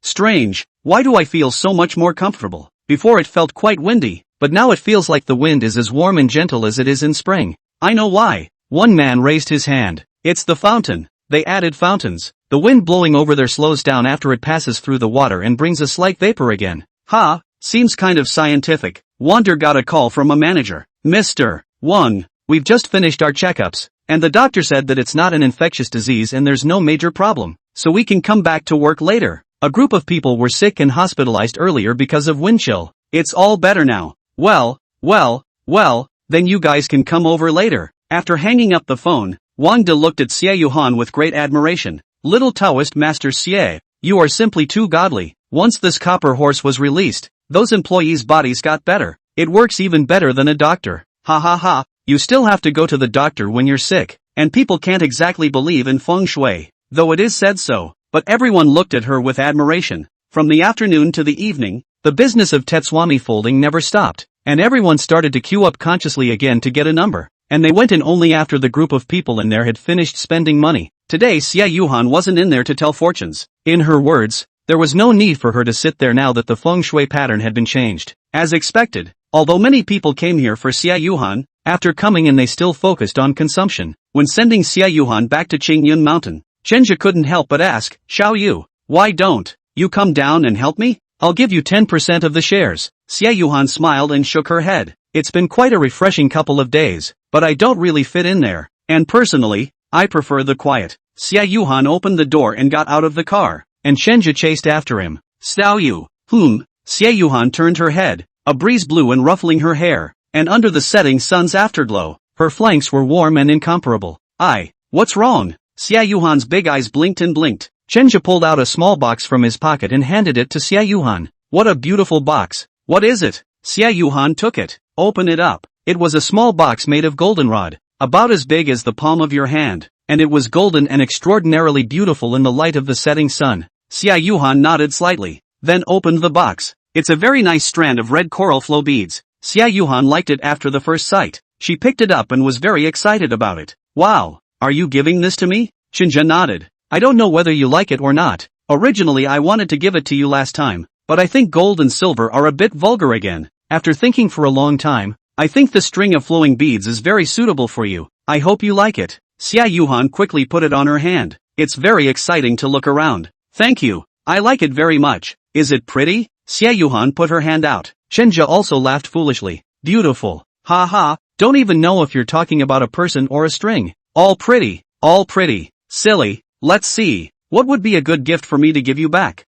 Strange, why do I feel so much more comfortable? Before it felt quite windy, but now it feels like the wind is as warm and gentle as it is in spring. I know why. One man raised his hand. It's the fountain. They added fountains. The wind blowing over there slows down after it passes through the water and brings a slight vapor again. Ha, seems kind of scientific. Wander got a call from a manager. Mr. Wang, we've just finished our checkups, and the doctor said that it's not an infectious disease and there's no major problem, so we can come back to work later. A group of people were sick and hospitalized earlier because of wind chill. It's all better now. Well, then you guys can come over later. After hanging up the phone, Wang De looked at Xie Yuhan with great admiration. Little Taoist Master Xie, you are simply too godly. Once this copper horse was released, those employees' bodies got better. It works even better than a doctor. Ha ha ha, you still have to go to the doctor when you're sick, and people can't exactly believe in feng shui, though it is said so. But everyone looked at her with admiration. From the afternoon to the evening, the business of Tetswami folding never stopped, and everyone started to queue up consciously again to get a number, and they went in only after the group of people in there had finished spending money. Today Xie Yuhan wasn't in there to tell fortunes. In her words, there was no need for her to sit there now that the feng shui pattern had been changed. As expected, although many people came here for Xie Yuhan, after coming in they still focused on consumption. When sending Xie Yuhan back to Qingyun Mountain, Chenja couldn't help but ask, Xiao Yu, why don't you come down and help me? I'll give you 10% of the shares. Xie Yuhan smiled and shook her head. It's been quite a refreshing couple of days, but I don't really fit in there, and personally, I prefer the quiet. Xie Yuhan opened the door and got out of the car, and Chenja chased after him. Xiao Yu, Xie Yuhan turned her head, a breeze blew and ruffling her hair, and under the setting sun's afterglow, her flanks were warm and incomparable. What's wrong? Xie Yuhan's big eyes blinked and blinked. Chenja pulled out a small box from his pocket and handed it to Xie Yuhan. What a beautiful box. What is it? Xie Yuhan took it. Open it up. It was a small box made of goldenrod, about as big as the palm of your hand, and it was golden and extraordinarily beautiful in the light of the setting sun. Xie Yuhan nodded slightly, then opened the box. It's a very nice strand of red coral flow beads. Xie Yuhan liked it after the first sight. She picked it up and was very excited about it. Wow, are you giving this to me? Chenja nodded. I don't know whether you like it or not. Originally I wanted to give it to you last time, but I think gold and silver are a bit vulgar again. After thinking for a long time, I think the string of flowing beads is very suitable for you. I hope you like it. Xie Yuhan quickly put it on her hand. It's very exciting to look around. Thank you. I like it very much. Is it pretty? Xie Yuhan put her hand out. Chenja also laughed foolishly. Beautiful. Ha ha, don't even know if you're talking about a person or a string. All pretty. Silly. Let's see. What would be a good gift for me to give you back?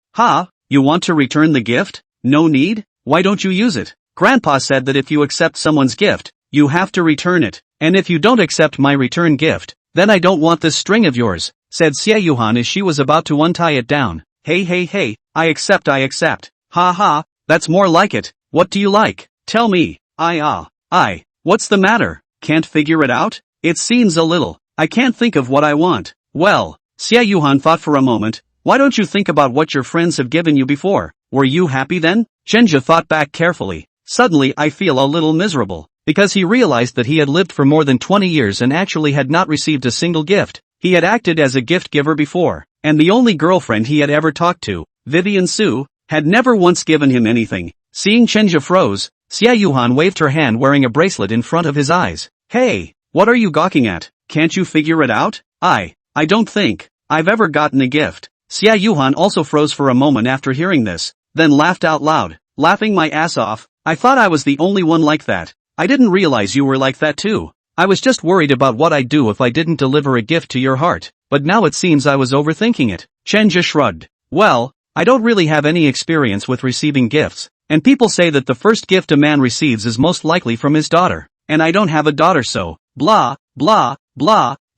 You want to return the gift? No need? Why don't you use it? Grandpa said that if you accept someone's gift, you have to return it. And if you don't accept my return gift, then I don't want this string of yours, said Xie Yuhan as she was about to untie it down. Hey, I accept. Ha ha, that's more like it. What do you like? Tell me. What's the matter? Can't figure it out? It seems a little. I can't think of what I want. Well, Xie Yuhan thought for a moment. Why don't you think about what your friends have given you before? Were you happy then? Chenja thought back carefully. Suddenly I feel a little miserable, because he realized that he had lived for more than 20 years and actually had not received a single gift. He had acted as a gift giver before, and the only girlfriend he had ever talked to, Vivian Su, had never once given him anything. Seeing Chenja froze, Xie Yuhan waved her hand wearing a bracelet in front of his eyes. Hey, what are you gawking at? Can't you figure it out? I don't think I've ever gotten a gift. Xie Yuhan also froze for a moment after hearing this, then laughed out loud. Laughing my ass off. I thought I was the only one like that. I didn't realize you were like that too. I was just worried about what I'd do if I didn't deliver a gift to your heart, but now it seems I was overthinking it. Chenja shrugged. Well, I don't really have any experience with receiving gifts, and people say that the first gift a man receives is most likely from his daughter, and I don't have a daughter, so, blah.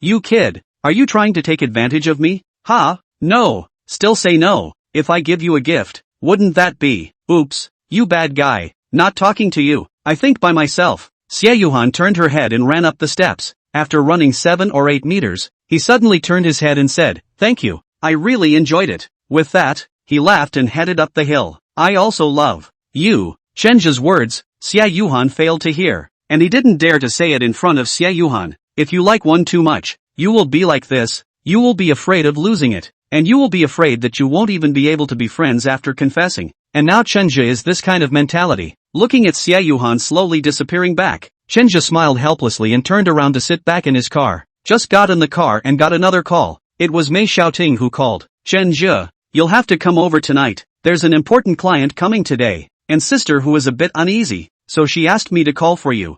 You kid, are you trying to take advantage of me? No, still say no. If I give you a gift, wouldn't that be, oops, you bad guy, not talking to you, I think by myself. Xie Yuhan turned her head and ran up the steps. After running 7 or 8 meters, he suddenly turned his head and said, thank you, I really enjoyed it. With that, he laughed and headed up the hill. I also love you. Chenja's words, Xie Yuhan failed to hear, and he didn't dare to say it in front of Xie Yuhan. If you like one too much, you will be like this, you will be afraid of losing it, and you will be afraid that you won't even be able to be friends after confessing. And now Chenja is this kind of mentality. Looking at Xie Yuhan slowly disappearing back, Chenja smiled helplessly and turned around to sit back in his car. Just got in the car and got another call. It was Mei Xiaoting who called. Chenja, you'll have to come over tonight. There's an important client coming today, and sister who is a bit uneasy, so she asked me to call for you.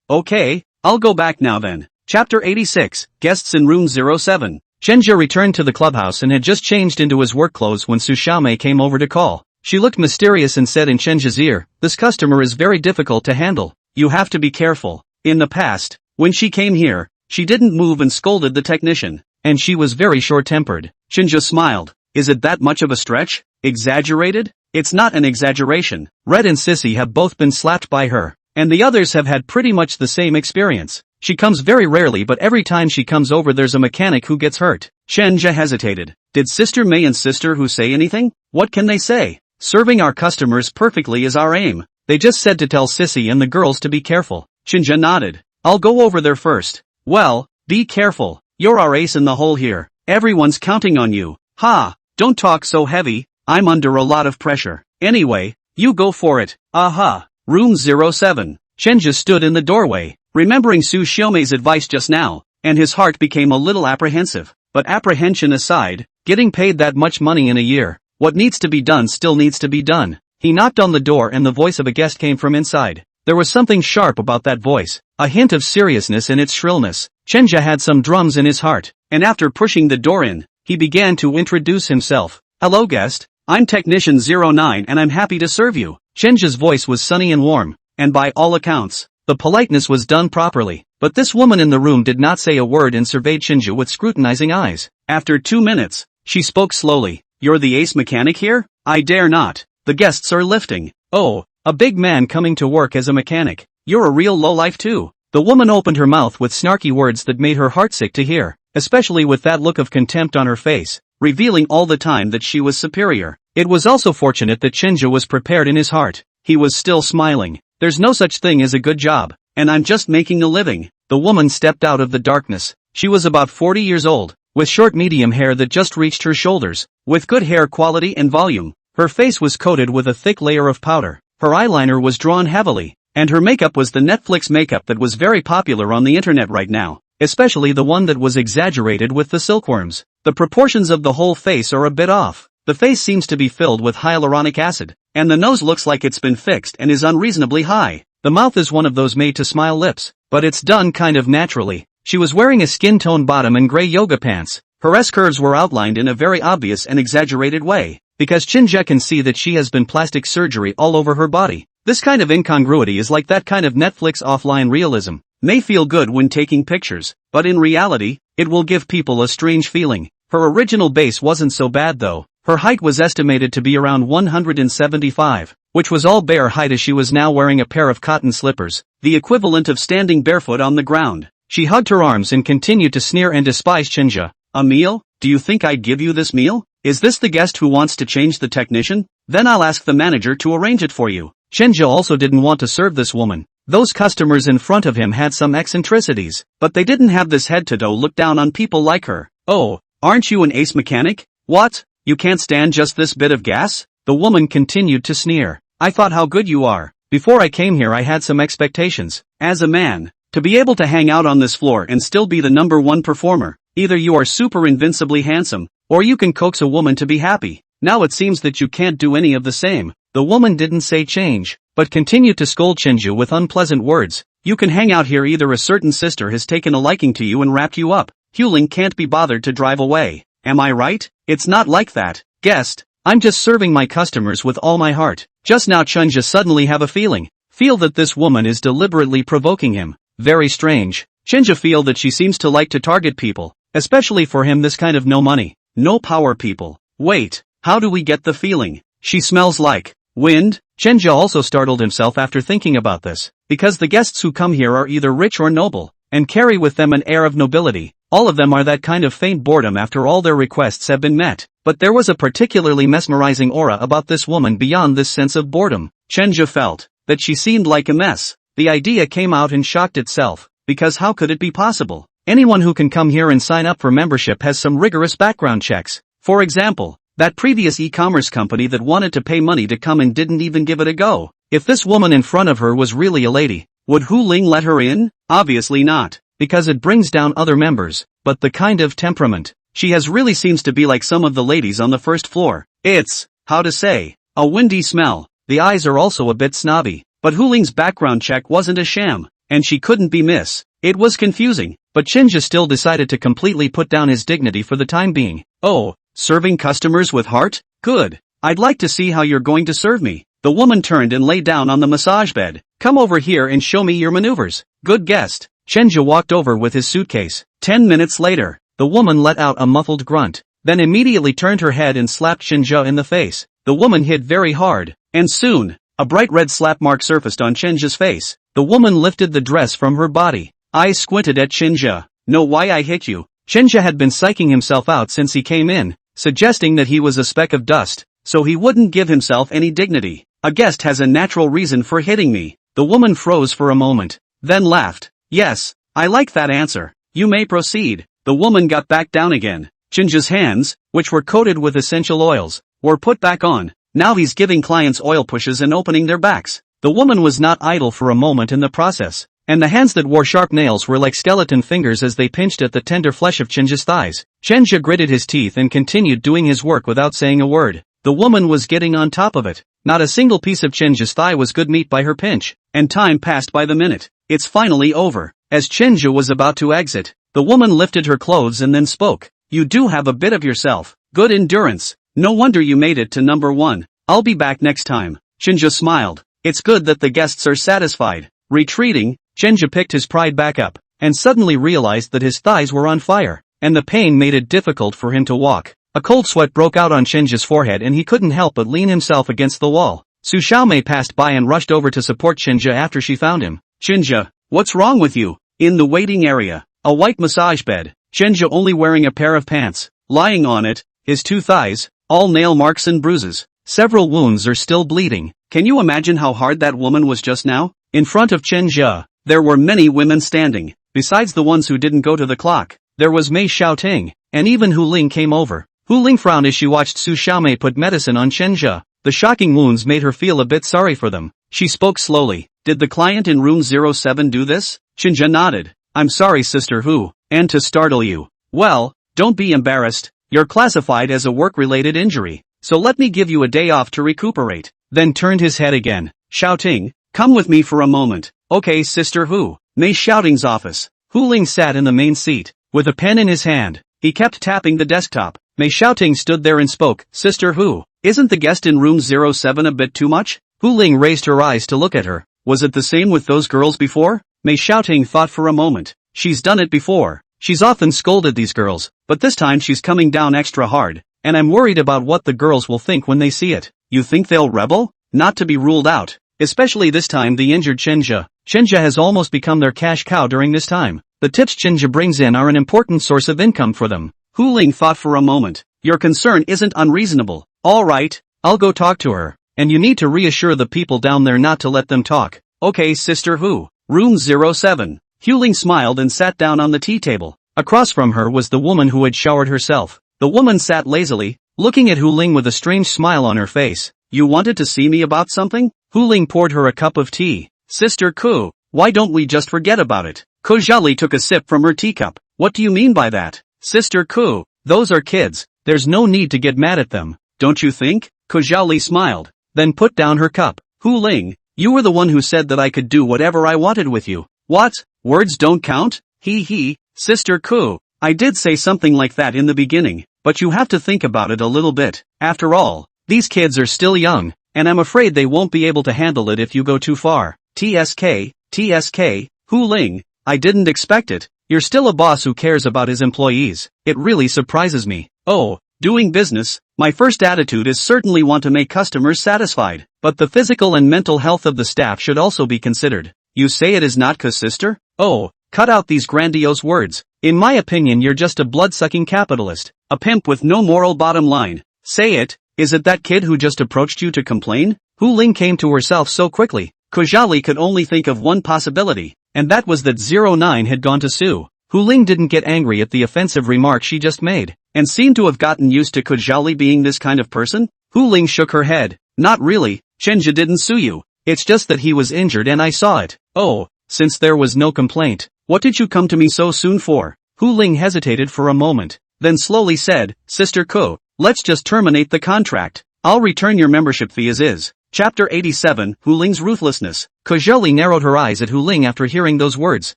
Okay, I'll go back now then. Chapter 86, Guests in Room 07. Chenja returned to the clubhouse and had just changed into his work clothes when Su Xiaomei came over to call. She looked mysterious and said in Chenja's ear, "This customer is very difficult to handle. You have to be careful. In the past, when she came here, she didn't move and scolded the technician, and she was very short-tempered." Chenja smiled. Is it that much of a stretch? Exaggerated? It's not an exaggeration. Red and Sissy have both been slapped by her, and the others have had pretty much the same experience. She comes very rarely, but every time she comes over there's a mechanic who gets hurt. Chenja hesitated. Did Sister Mei and Sister Hu say anything? What can they say? Serving our customers perfectly is our aim. They just said to tell Sissy and the girls to be careful. Chenja nodded. I'll go over there first. Well, be careful. You're our ace in the hole here. Everyone's counting on you. Ha! Don't talk so heavy. I'm under a lot of pressure. Anyway, you go for it. Aha! Room 07. Chenja stood in the doorway, remembering Su Xiaomei's advice just now, and his heart became a little apprehensive. But apprehension aside, getting paid that much money in a year, what needs to be done still needs to be done. He knocked on the door and the voice of a guest came from inside. There was something sharp about that voice, a hint of seriousness in its shrillness. Chenja had some drums in his heart, and after pushing the door in, he began to introduce himself. Hello guest, I'm Technician 09 and I'm happy to serve you. Chenja's voice was sunny and warm, and by all accounts, the politeness was done properly. But this woman in the room did not say a word and surveyed Chenja with scrutinizing eyes. After 2 minutes, she spoke slowly. You're the ace mechanic here? I dare not. The guests are lifting. Oh, a big man coming to work as a mechanic. You're a real lowlife too. The woman opened her mouth with snarky words that made her heart sick to hear, especially with that look of contempt on her face, revealing all the time that she was superior. It was also fortunate that Chenja was prepared in his heart. He was still smiling. There's no such thing as a good job, and I'm just making a living. The woman stepped out of the darkness. She was about 40 years old, with short medium hair that just reached her shoulders, with good hair quality and volume. Her face was coated with a thick layer of powder, her eyeliner was drawn heavily, and her makeup was the Netflix makeup that was very popular on the internet right now, especially the one that was exaggerated with the silkworms. The proportions of the whole face are a bit off. The face seems to be filled with hyaluronic acid, and the nose looks like it's been fixed and is unreasonably high. The mouth is one of those made-to-smile lips, but it's done kind of naturally. She was wearing a skin-tone bottom and gray yoga pants. Her S-curves were outlined in a very obvious and exaggerated way, because Chenja can see that she has been plastic surgery all over her body. This kind of incongruity is like that kind of Netflix offline realism. May feel good when taking pictures, but in reality, it will give people a strange feeling. Her original base wasn't so bad though. Her height was estimated to be around 175, which was all bare height as she was now wearing a pair of cotton slippers, the equivalent of standing barefoot on the ground. She hugged her arms and continued to sneer and despise Chenja. A meal? Do you think I'd give you this meal? Is this the guest who wants to change the technician? Then I'll ask the manager to arrange it for you. Chenja also didn't want to serve this woman. Those customers in front of him had some eccentricities, but they didn't have this head-to-toe look down on people like her. Oh, aren't you an ace mechanic? What? You can't stand just this bit of gas? The woman continued to sneer. I thought how good you are. Before I came here I had some expectations. As a man, to be able to hang out on this floor and still be the #1 performer. Either you are super invincibly handsome, or you can coax a woman to be happy. Now it seems that you can't do any of the same. The woman didn't say change, but continued to scold Chenja with unpleasant words. You can hang out here, either a certain sister has taken a liking to you and wrapped you up. Huling can't be bothered to drive away. Am I right? It's not like that. Guest, I'm just serving my customers with all my heart. Just now Chenja suddenly have a feel that this woman is deliberately provoking him. Very strange. Chenja feel that she seems to like to target people, especially for him this kind of no money, no power people. Wait, how do we get the feeling? She smells like wind? Chenja also startled himself after thinking about this, because the guests who come here are either rich or noble, and carry with them an air of nobility. All of them are that kind of faint boredom after all their requests have been met. But there was a particularly mesmerizing aura about this woman beyond this sense of boredom. Chenja felt that she seemed like a mess. The idea came out and shocked itself, because how could it be possible? Anyone who can come here and sign up for membership has some rigorous background checks. For example, that previous e-commerce company that wanted to pay money to come and didn't even give it a go. If this woman in front of her was really a lady, would Hu Ling let her in? Obviously not, because it brings down other members. But the kind of temperament, She has really seems to be like some of the ladies on the first floor. It's, how to say, a windy smell. The eyes are also a bit snobby. But Huling's background check wasn't a sham, and she couldn't be miss. It was confusing, but Chinja still decided to completely put down his dignity for the time being. Oh, serving customers with heart? Good. I'd like to see how you're going to serve me. The woman turned and lay down on the massage bed. Come over here and show me your maneuvers. Good guest. Chinja walked over with his suitcase. 10 minutes later, the woman let out a muffled grunt, then immediately turned her head and slapped Chinja in the face. The woman hit very hard, and soon, a bright red slap mark surfaced on Chinja's face. The woman lifted the dress from her body. Eyes squinted at Chinja. Know why I hit you? Chinja had been psyching himself out since he came in, suggesting that he was a speck of dust, so he wouldn't give himself any dignity. A guest has a natural reason for hitting me. The woman froze for a moment, then laughed. Yes, I like that answer. You may proceed. The woman got back down again. Chinja's hands, which were coated with essential oils, were put back on. Now he's giving clients oil pushes and opening their backs. The woman was not idle for a moment in the process, and the hands that wore sharp nails were like skeleton fingers as they pinched at the tender flesh of Chinja's thighs. Chinja gritted his teeth and continued doing his work without saying a word. The woman was getting on top of it. Not a single piece of Chinja's thigh was good meat by her pinch, and time passed by the minute. It's finally over. As Chinja was about to exit, the woman lifted her clothes and then spoke. You do have a bit of yourself. Good endurance. No wonder you made it to number 1. I'll be back next time. Chinja smiled. It's good that the guests are satisfied. Retreating, Chinja picked his pride back up, and suddenly realized that his thighs were on fire, and the pain made it difficult for him to walk. A cold sweat broke out on Chinja's forehead and he couldn't help but lean himself against the wall. Su Xiaomei passed by and rushed over to support Chinja after she found him. Chinja, what's wrong with you? In the waiting area, a white massage bed, Chinja only wearing a pair of pants, lying on it, his 2 thighs, all nail marks and bruises. Several wounds are still bleeding. Can you imagine how hard that woman was just now? In front of Chinja, there were many women standing. Besides the ones who didn't go to the clock, there was Mei Xiaoting, and even Hu Ling came over. Hu Ling frowned as she watched Su Xiaomei put medicine on Chinja. The shocking wounds made her feel a bit sorry for them. She spoke slowly. Did the client in room 07 do this? Chinja nodded. I'm sorry Sister Hu, and to startle you. Well, don't be embarrassed. You're classified as a work-related injury, so let me give you a day off to recuperate. Then turned his head again, shouting, come with me for a moment. Okay Sister Hu. Mei Xiaoting's office. Hu Ling sat in the main seat, with a pen in his hand. He kept tapping the desktop. Mei Xiaoting stood there and spoke. Sister Hu, isn't the guest in room 07 a bit too much? Hu Ling raised her eyes to look at her. Was it the same with those girls before? Mei Xiaoting thought for a moment. She's done it before. She's often scolded these girls, but this time she's coming down extra hard, and I'm worried about what the girls will think when they see it. You think they'll rebel? Not to be ruled out. Especially this time the injured Chinja. Chinja has almost become their cash cow during this time. The tips Chinja brings in are an important source of income for them. Hu Ling thought for a moment. Your concern isn't unreasonable. Alright, I'll go talk to her. And you need to reassure the people down there not to let them talk. Okay Sister Hu. Room 07. Hu Ling smiled and sat down on the tea table. Across from her was the woman who had showered herself. The woman sat lazily, looking at Hu Ling with a strange smile on her face. You wanted to see me about something? Hu Ling poured her a cup of tea. Sister Ku, why don't we just forget about it? Kojali took a sip from her teacup. What do you mean by that? Sister Ku, those are kids. There's no need to get mad at them. Don't you think? Kojali smiled, then put down her cup. Hu Ling, you were the one who said that I could do whatever I wanted with you. What? Words don't count? He. Sister Ku, I did say something like that in the beginning, but you have to think about it a little bit. After all, these kids are still young, and I'm afraid they won't be able to handle it if you go too far. TSK, Hu Ling, I didn't expect it. You're still a boss who cares about his employees. It really surprises me. Oh, doing business, my first attitude is certainly want to make customers satisfied, but the physical and mental health of the staff should also be considered. You say it is not 'cause sister? Oh, cut out these grandiose words. In my opinion you're just a blood-sucking capitalist, a pimp with no moral bottom line. Say it, is it that kid who just approached you to complain? Hu Ling came to herself so quickly. Kojali could only think of one possibility, and that was that 09 had gone to Sue. Hu Ling didn't get angry at the offensive remark she just made, and seemed to have gotten used to Kojali being this kind of person. Hu Ling shook her head. Not really, Chinja didn't sue you. It's just that he was injured and I saw it. Oh, since there was no complaint, what did you come to me so soon for? Hu Ling hesitated for a moment, then slowly said, Sister Ko, let's just terminate the contract. I'll return your membership fee as is. Chapter 87, Hu Ling's Ruthlessness. Ko Zhili narrowed her eyes at Hu Ling after hearing those words.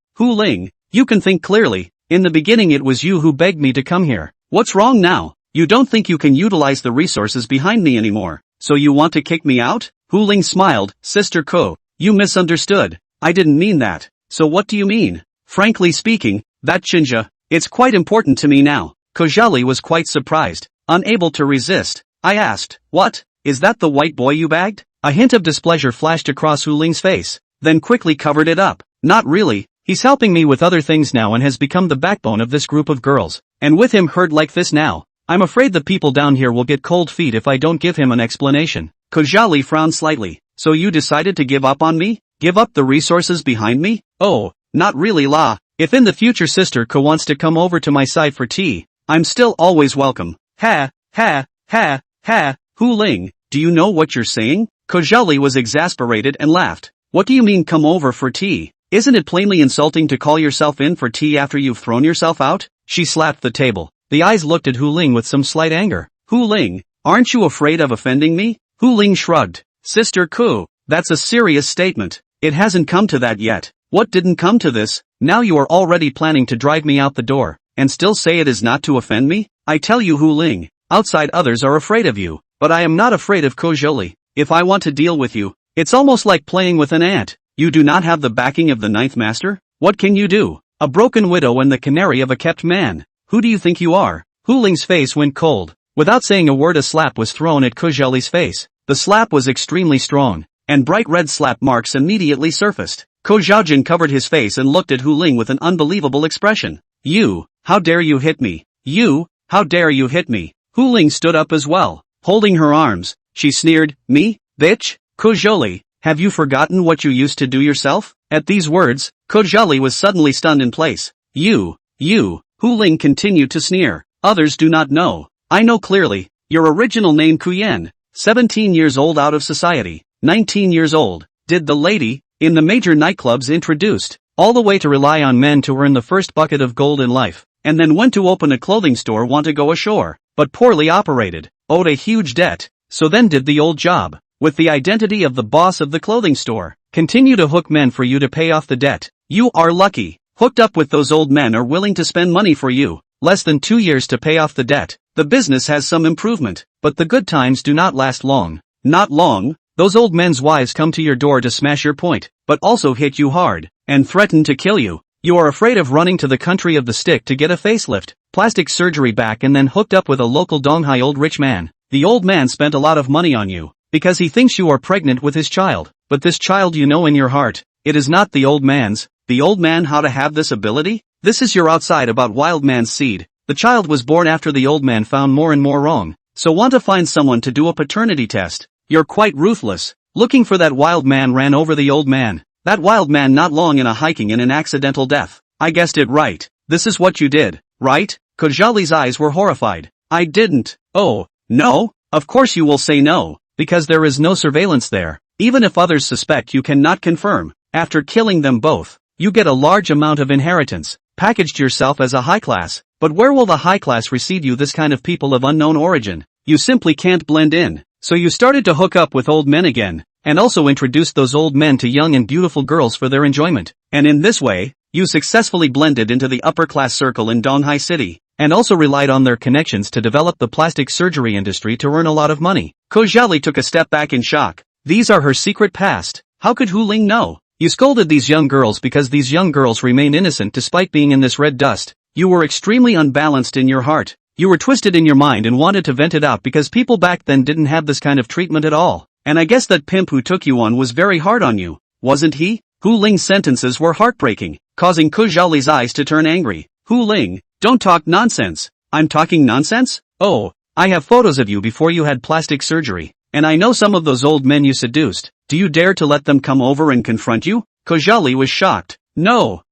Hu Ling, you can think clearly. In the beginning it was you who begged me to come here. What's wrong now? You don't think you can utilize the resources behind me anymore, so you want to kick me out? Hu Ling smiled. Sister Ko, you misunderstood. I didn't mean that. So what do you mean? Frankly speaking, that Chinja, it's quite important to me now. Ko Zhili was quite surprised. Unable to resist, I asked, what? Is that the white boy you bagged? A hint of displeasure flashed across Hu Ling's face, then quickly covered it up. Not really, he's helping me with other things now and has become the backbone of this group of girls. And with him hurt like this now, I'm afraid the people down here will get cold feet if I don't give him an explanation. Ko Zhili frowned slightly. So you decided to give up on me? Give up the resources behind me? Oh, not really la. If in the future Sister Ko wants to come over to my side for tea, I'm still always welcome. Ha, ha, ha, ha, Hu Ling, do you know what you're saying? Ko Zhili was exasperated and laughed. What do you mean come over for tea? Isn't it plainly insulting to call yourself in for tea after you've thrown yourself out? She slapped the table. The eyes looked at Hu Ling with some slight anger. Hu Ling, aren't you afraid of offending me? Hu Ling shrugged. Sister Ko, that's a serious statement. It hasn't come to that yet. What didn't come to this? Now you are already planning to drive me out the door, and still say it is not to offend me? I tell you Hu Ling, outside others are afraid of you, but I am not afraid of Ko Zhili. If I want to deal with you, it's almost like playing with an ant. You do not have the backing of the ninth master? What can you do? A broken widow and the canary of a kept man. Who do you think you are? Hu Ling's face went cold. Without saying a word a slap was thrown at Ko Zhili's face. The slap was extremely strong, and bright red slap marks immediately surfaced. Ko Zhaojin covered his face and looked at Hu Ling with an unbelievable expression. You, how dare you hit me? You, how dare you hit me? Hu Ling stood up as well. Holding her arms, she sneered, me, bitch? Ko Zhili, have you forgotten what you used to do yourself? At these words, Ko Zhili was suddenly stunned in place. You, Hu Ling continued to sneer. Others do not know. I know clearly. Your original name Kuyen, 17 years old out of society, 19 years old, did the lady, in the major nightclubs introduced, all the way to rely on men to earn the first bucket of gold in life, and then went to open a clothing store want to go ashore, but poorly operated, owed a huge debt, so then did the old job, with the identity of the boss of the clothing store, continue to hook men for you to pay off the debt. You are lucky, hooked up with those old men are willing to spend money for you, less than 2 years to pay off the debt. The business has some improvement, but the good times do not last long. Not long. Those old men's wives come to your door to smash your point, but also hit you hard, and threaten to kill you. You are afraid of running to the country of the stick to get a facelift, plastic surgery back and then hooked up with a local Donghai old rich man. The old man spent a lot of money on you, because he thinks you are pregnant with his child, but this child you know in your heart, it is not the old man's. The old man how to have this ability? This is your outside about wild man's seed. The child was born after the old man found more and more wrong, so want to find someone to do a paternity test. You're quite ruthless. Looking for that wild man ran over the old man. That wild man not long in a hiking in an accidental death. I guessed it right. This is what you did, right? Ko Zhili's eyes were horrified. I didn't. Oh, no? Of course you will say no, because there is no surveillance there. Even if others suspect you cannot confirm. After killing them both, you get a large amount of inheritance. Packaged yourself as a high class. But where will the high class receive you this kind of people of unknown origin? You simply can't blend in. So you started to hook up with old men again, and also introduced those old men to young and beautiful girls for their enjoyment. And in this way, you successfully blended into the upper class circle in Donghai City, and also relied on their connections to develop the plastic surgery industry to earn a lot of money. Ko Zhili took a step back in shock. These are her secret past. How could Hu Ling know? You scolded these young girls because these young girls remain innocent despite being in this red dust. You were extremely unbalanced in your heart. You were twisted in your mind and wanted to vent it out because people back then didn't have this kind of treatment at all. And I guess that pimp who took you on was very hard on you, wasn't he? Hu Ling's sentences were heartbreaking, causing Ko Zhili's eyes to turn angry. Hu Ling, don't talk nonsense. I'm talking nonsense? Oh, I have photos of you before you had plastic surgery, and I know some of those old men you seduced. Do you dare to let them come over and confront you? Ko Zhili was shocked. No,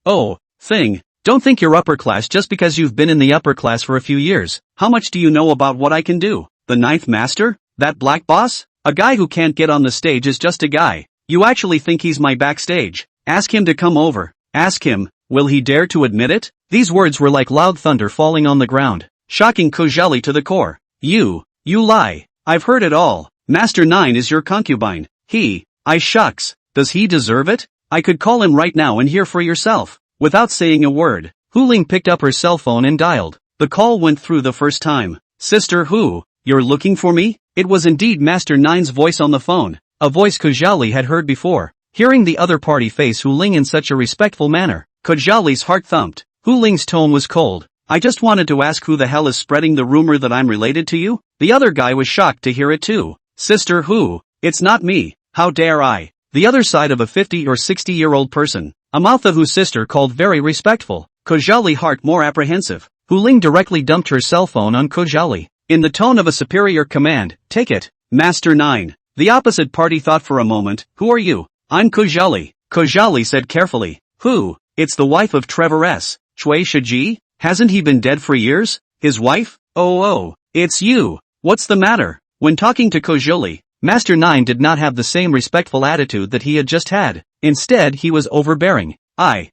oh, thing. Don't think you're upper class just because you've been in the upper class for a few years. How much do you know about what I can do? The ninth master? That black boss? A guy who can't get on the stage is just a guy. You actually think he's my backstage? Ask him to come over. Ask him, Will he dare to admit it? These words were like loud thunder falling on the ground, shocking Kojali to the core. You lie. I've heard it all. Master 9 is your concubine. Shucks. Does he deserve it? I could call him right now and hear for yourself. Without saying a word, Hu Ling picked up her cell phone and dialed. The call went through the first time. Sister Hu, you're looking for me? It was indeed Master 9's voice on the phone, a voice Kojali had heard before. Hearing the other party face Hu Ling in such a respectful manner, Kojali's heart thumped. Hu Ling's tone was cold. I just wanted to ask who the hell is spreading the rumor that I'm related to you? The other guy was shocked to hear it too. Sister Hu, it's not me. How dare I? The other side of a 50 or 60-year-old person, a mouth of whose sister called very respectful. Kojali heart more apprehensive. Hu Ling directly dumped her cell phone on Kojali. In the tone of a superior command, take it, Master 9. The opposite party thought for a moment. Who are you? I'm Kojali. Kojali said carefully. Who? It's the wife of Trevor S. Chui Shiji? Hasn't he been dead for years? His wife? Oh, it's you. What's the matter? When talking to Kojali, Master 9 did not have the same respectful attitude that he had just had. Instead he was overbearing. I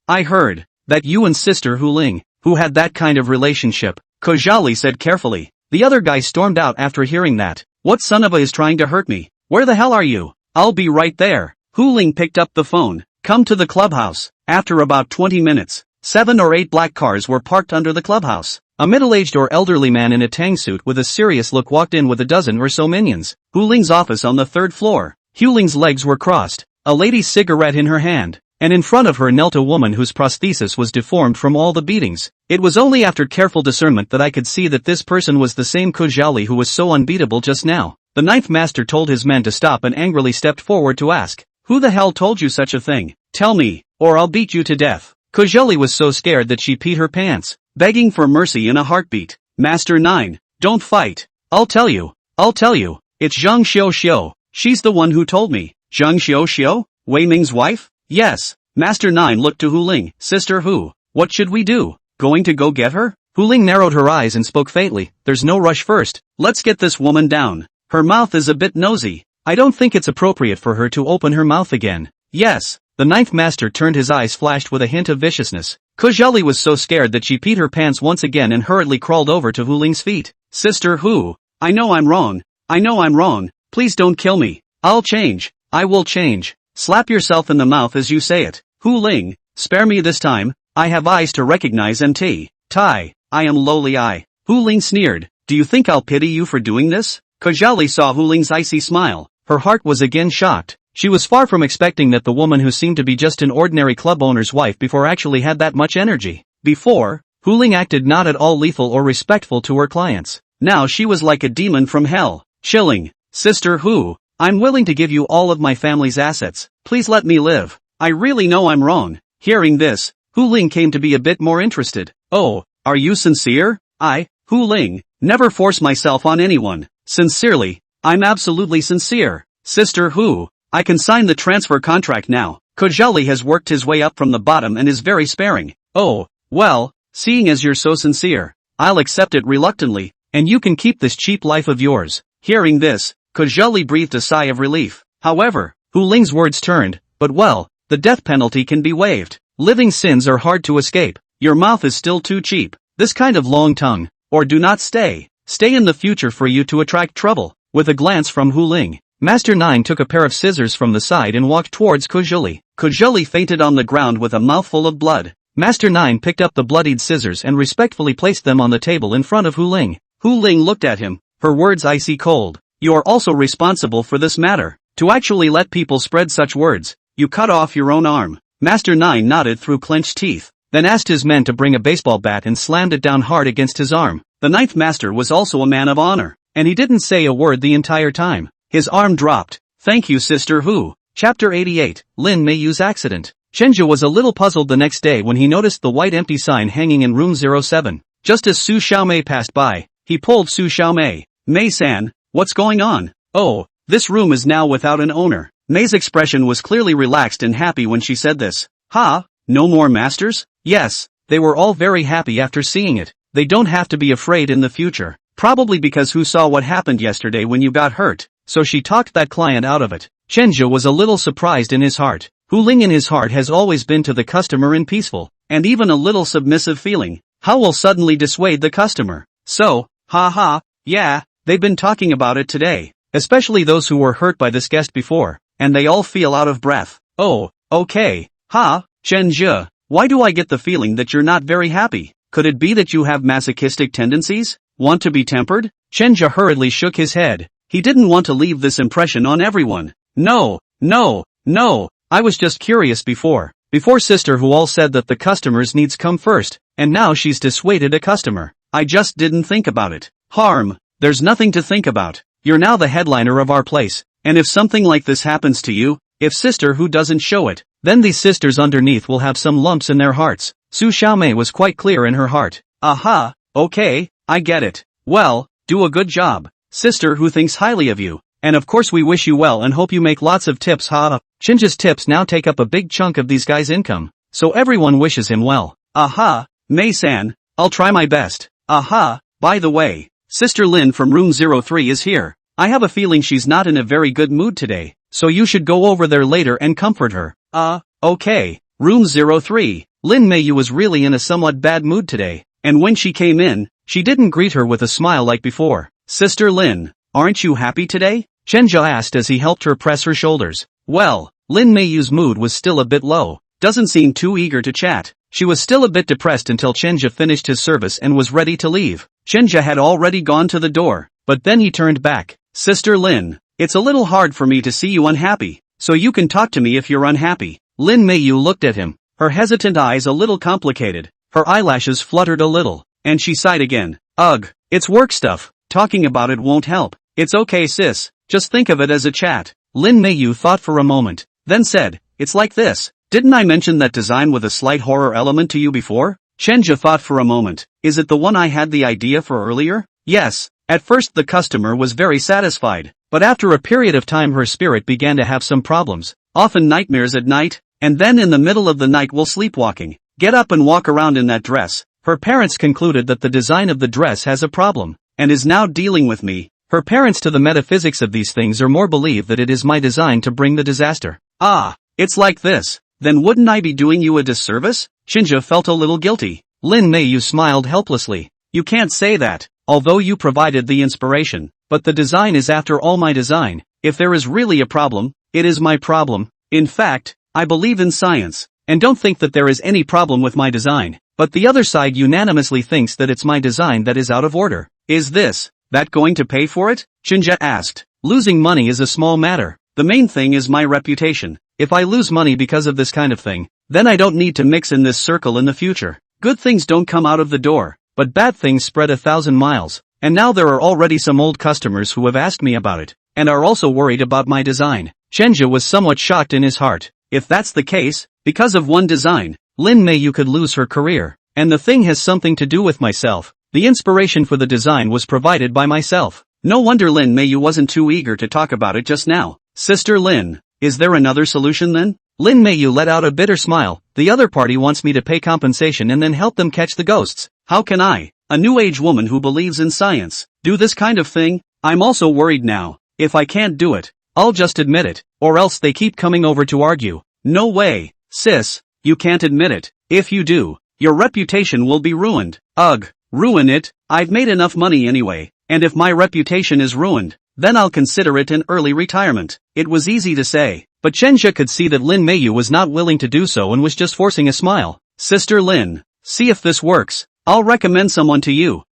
heard that you and Sister Hu Ling, who had that kind of relationship, Kojali said carefully. The other guy stormed out after hearing that. What son of a is trying to hurt me? Where the hell are you? I'll be right there. Hu Ling picked up the phone. Come to the clubhouse. After about 20 minutes, 7 or 8 black cars were parked under the clubhouse. A middle-aged or elderly man in a tang suit with a serious look walked in with a dozen or so minions. Hu Ling's office on the 3rd floor. Hu Ling's legs were crossed, a lady's cigarette in her hand, and in front of her knelt a woman whose prosthesis was deformed from all the beatings. It was only after careful discernment that I could see that this person was the same Kojali who was so unbeatable just now. The 9th master told his men to stop and angrily stepped forward to ask, who the hell told you such a thing? Tell me, or I'll beat you to death. Kojali was so scared that she peed her pants, begging for mercy in a heartbeat. Master 9, don't fight. I'll tell you. It's Zhang Xiao. She's the one who told me. Zhang Xiao? Wei Ming's wife? Yes. Master 9 looked to Hu Ling. Sister Hu, what should we do? Going to go get her? Hu Ling narrowed her eyes and spoke faintly. There's no rush first. Let's get this woman down. Her mouth is a bit nosy. I don't think it's appropriate for her to open her mouth again. Yes. The 9th master turned, his eyes flashed with a hint of viciousness. Kojali was so scared that she peed her pants once again and hurriedly crawled over to Hu Ling's feet. Sister Hu, I know I'm wrong. Please don't kill me. I'll change. I will change. Slap yourself in the mouth as you say it. Hu Ling, spare me this time. I have eyes to recognize MT. Tai, I am lowly I. Hu Ling sneered. Do you think I'll pity you for doing this? Kojali saw Hu Ling's icy smile. Her heart was again shocked. She was far from expecting that the woman who seemed to be just an ordinary club owner's wife before actually had that much energy. Before, Hu Ling acted not at all lethal or respectful to her clients. Now she was like a demon from hell. Chilling. Sister Hu, I'm willing to give you all of my family's assets. Please let me live. I really know I'm wrong. Hearing this, Hu Ling came to be a bit more interested. Oh, are you sincere? Hu Ling, never force myself on anyone. Sincerely, I'm absolutely sincere. Sister Hu, I can sign the transfer contract now. Kojali has worked his way up from the bottom and is very sparing. Oh, well, seeing as you're so sincere, I'll accept it reluctantly, and you can keep this cheap life of yours. Hearing this, Kojali breathed a sigh of relief. However, Hu Ling's words turned, but well, the death penalty can be waived. Living sins are hard to escape. Your mouth is still too cheap. This kind of long tongue. Or do not stay. Stay in the future for you to attract trouble. With a glance from Hu Ling, Master 9 took a pair of scissors from the side and walked towards Kojali. Kojali fainted on the ground with a mouthful of blood. Master 9 picked up the bloodied scissors and respectfully placed them on the table in front of Hu Ling. Hu Ling looked at him, her words icy cold. You are also responsible for this matter. To actually let people spread such words, you cut off your own arm. Master 9 nodded through clenched teeth, then asked his men to bring a baseball bat and slammed it down hard against his arm. The 9th master was also a man of honor, and he didn't say a word the entire time. His arm dropped. Thank you, Sister Hu. Chapter 88, Lin Meiyu's Accident. Chenja was a little puzzled the next day when he noticed the white empty sign hanging in room 07. Just as Su Xiaomei passed by, he pulled Su Xiaomei. Mei-san, what's going on? Oh, this room is now without an owner. Mei's expression was clearly relaxed and happy when she said this. Ha? No more masters? Yes, they were all very happy after seeing it. They don't have to be afraid in the future. Probably because Hu saw what happened yesterday when you got hurt, so she talked that client out of it. Chenja was a little surprised in his heart. Hu Ling in his heart has always been to the customer in peaceful, and even a little submissive feeling. How will suddenly dissuade the customer? So, yeah, they've been talking about it today. Especially those who were hurt by this guest before, and they all feel out of breath. Oh, okay. Chenja, why do I get the feeling that you're not very happy? Could it be that you have masochistic tendencies? Want to be tempered? Chenja hurriedly shook his head. He didn't want to leave this impression on everyone. No, I was just curious before sister who all said that the customers needs come first, and now she's dissuaded a customer. I just didn't think about it. Harm, there's nothing to think about. You're now the headliner of our place, and if something like this happens to you, if sister who doesn't show it, then these sisters underneath will have some lumps in their hearts. Su Xiaomei was quite clear in her heart. Aha, okay, I get it. Well, do a good job, sister who thinks highly of you, and of course we wish you well and hope you make lots of tips. Chinja's tips now take up a big chunk of these guys' income, so everyone wishes him well. Aha, Mei-san, I'll try my best. Aha, by the way, Sister Lin from room 03 is here. I have a feeling she's not in a very good mood today, so you should go over there later and comfort her. Okay. Room 03. Lin Meiyu was really in a somewhat bad mood today, and when she came in, she didn't greet her with a smile like before. Sister Lin, aren't you happy today? Chenja asked as he helped her press her shoulders. Well, Lin Meiyu's mood was still a bit low, doesn't seem too eager to chat. She was still a bit depressed until Chenja finished his service and was ready to leave. Chenja had already gone to the door, but then he turned back. Sister Lin, it's a little hard for me to see you unhappy, so you can talk to me if you're unhappy. Lin Meiyu looked at him, her hesitant eyes a little complicated, her eyelashes fluttered a little, and she sighed again. Ugh, it's work stuff, talking about it won't help. It's okay sis, just think of it as a chat. Lin Meiyu thought for a moment, then said, it's like this. Didn't I mention that design with a slight horror element to you before? Chenja thought for a moment. Is it the one I had the idea for earlier? Yes. At first the customer was very satisfied, but after a period of time her spirit began to have some problems, often nightmares at night, and then in the middle of the night while sleepwalking. Get up and walk around in that dress. Her parents concluded that the design of the dress has a problem, and is now dealing with me. Her parents to the metaphysics of these things are more believe that it is my design to bring the disaster. It's like this. Then wouldn't I be doing you a disservice? Chenja felt a little guilty. Lin Meiyu smiled helplessly. You can't say that, although you provided the inspiration, but the design is after all my design. If there is really a problem, it is my problem. In fact, I believe in science, and don't think that there is any problem with my design, but the other side unanimously thinks that it's my design that is out of order. Is that going to pay for it? Chenja asked. Losing money is a small matter. The main thing is my reputation. If I lose money because of this kind of thing, then I don't need to mix in this circle in the future. Good things don't come out of the door, but bad things spread 1,000 miles, and now there are already some old customers who have asked me about it, and are also worried about my design. Chenja was somewhat shocked in his heart. If that's the case, because of one design, Lin Meiyu could lose her career, and the thing has something to do with myself. The inspiration for the design was provided by myself. No wonder Lin Meiyu wasn't too eager to talk about it just now. Sister Lin, is there another solution then? Lin Meiyu let out a bitter smile. The other party wants me to pay compensation and then help them catch the ghosts. How can I, a new age woman who believes in science, do this kind of thing? I'm also worried now. If I can't do it, I'll just admit it, or else they keep coming over to argue. No way, sis, you can't admit it. If you do, your reputation will be ruined. Ugh, ruin it? I've made enough money anyway, and if my reputation is ruined, then I'll consider it an early retirement. It was easy to say, but Chenja could see that Lin Meiyu was not willing to do so and was just forcing a smile. Sister Lin, see if this works. I'll recommend someone to you.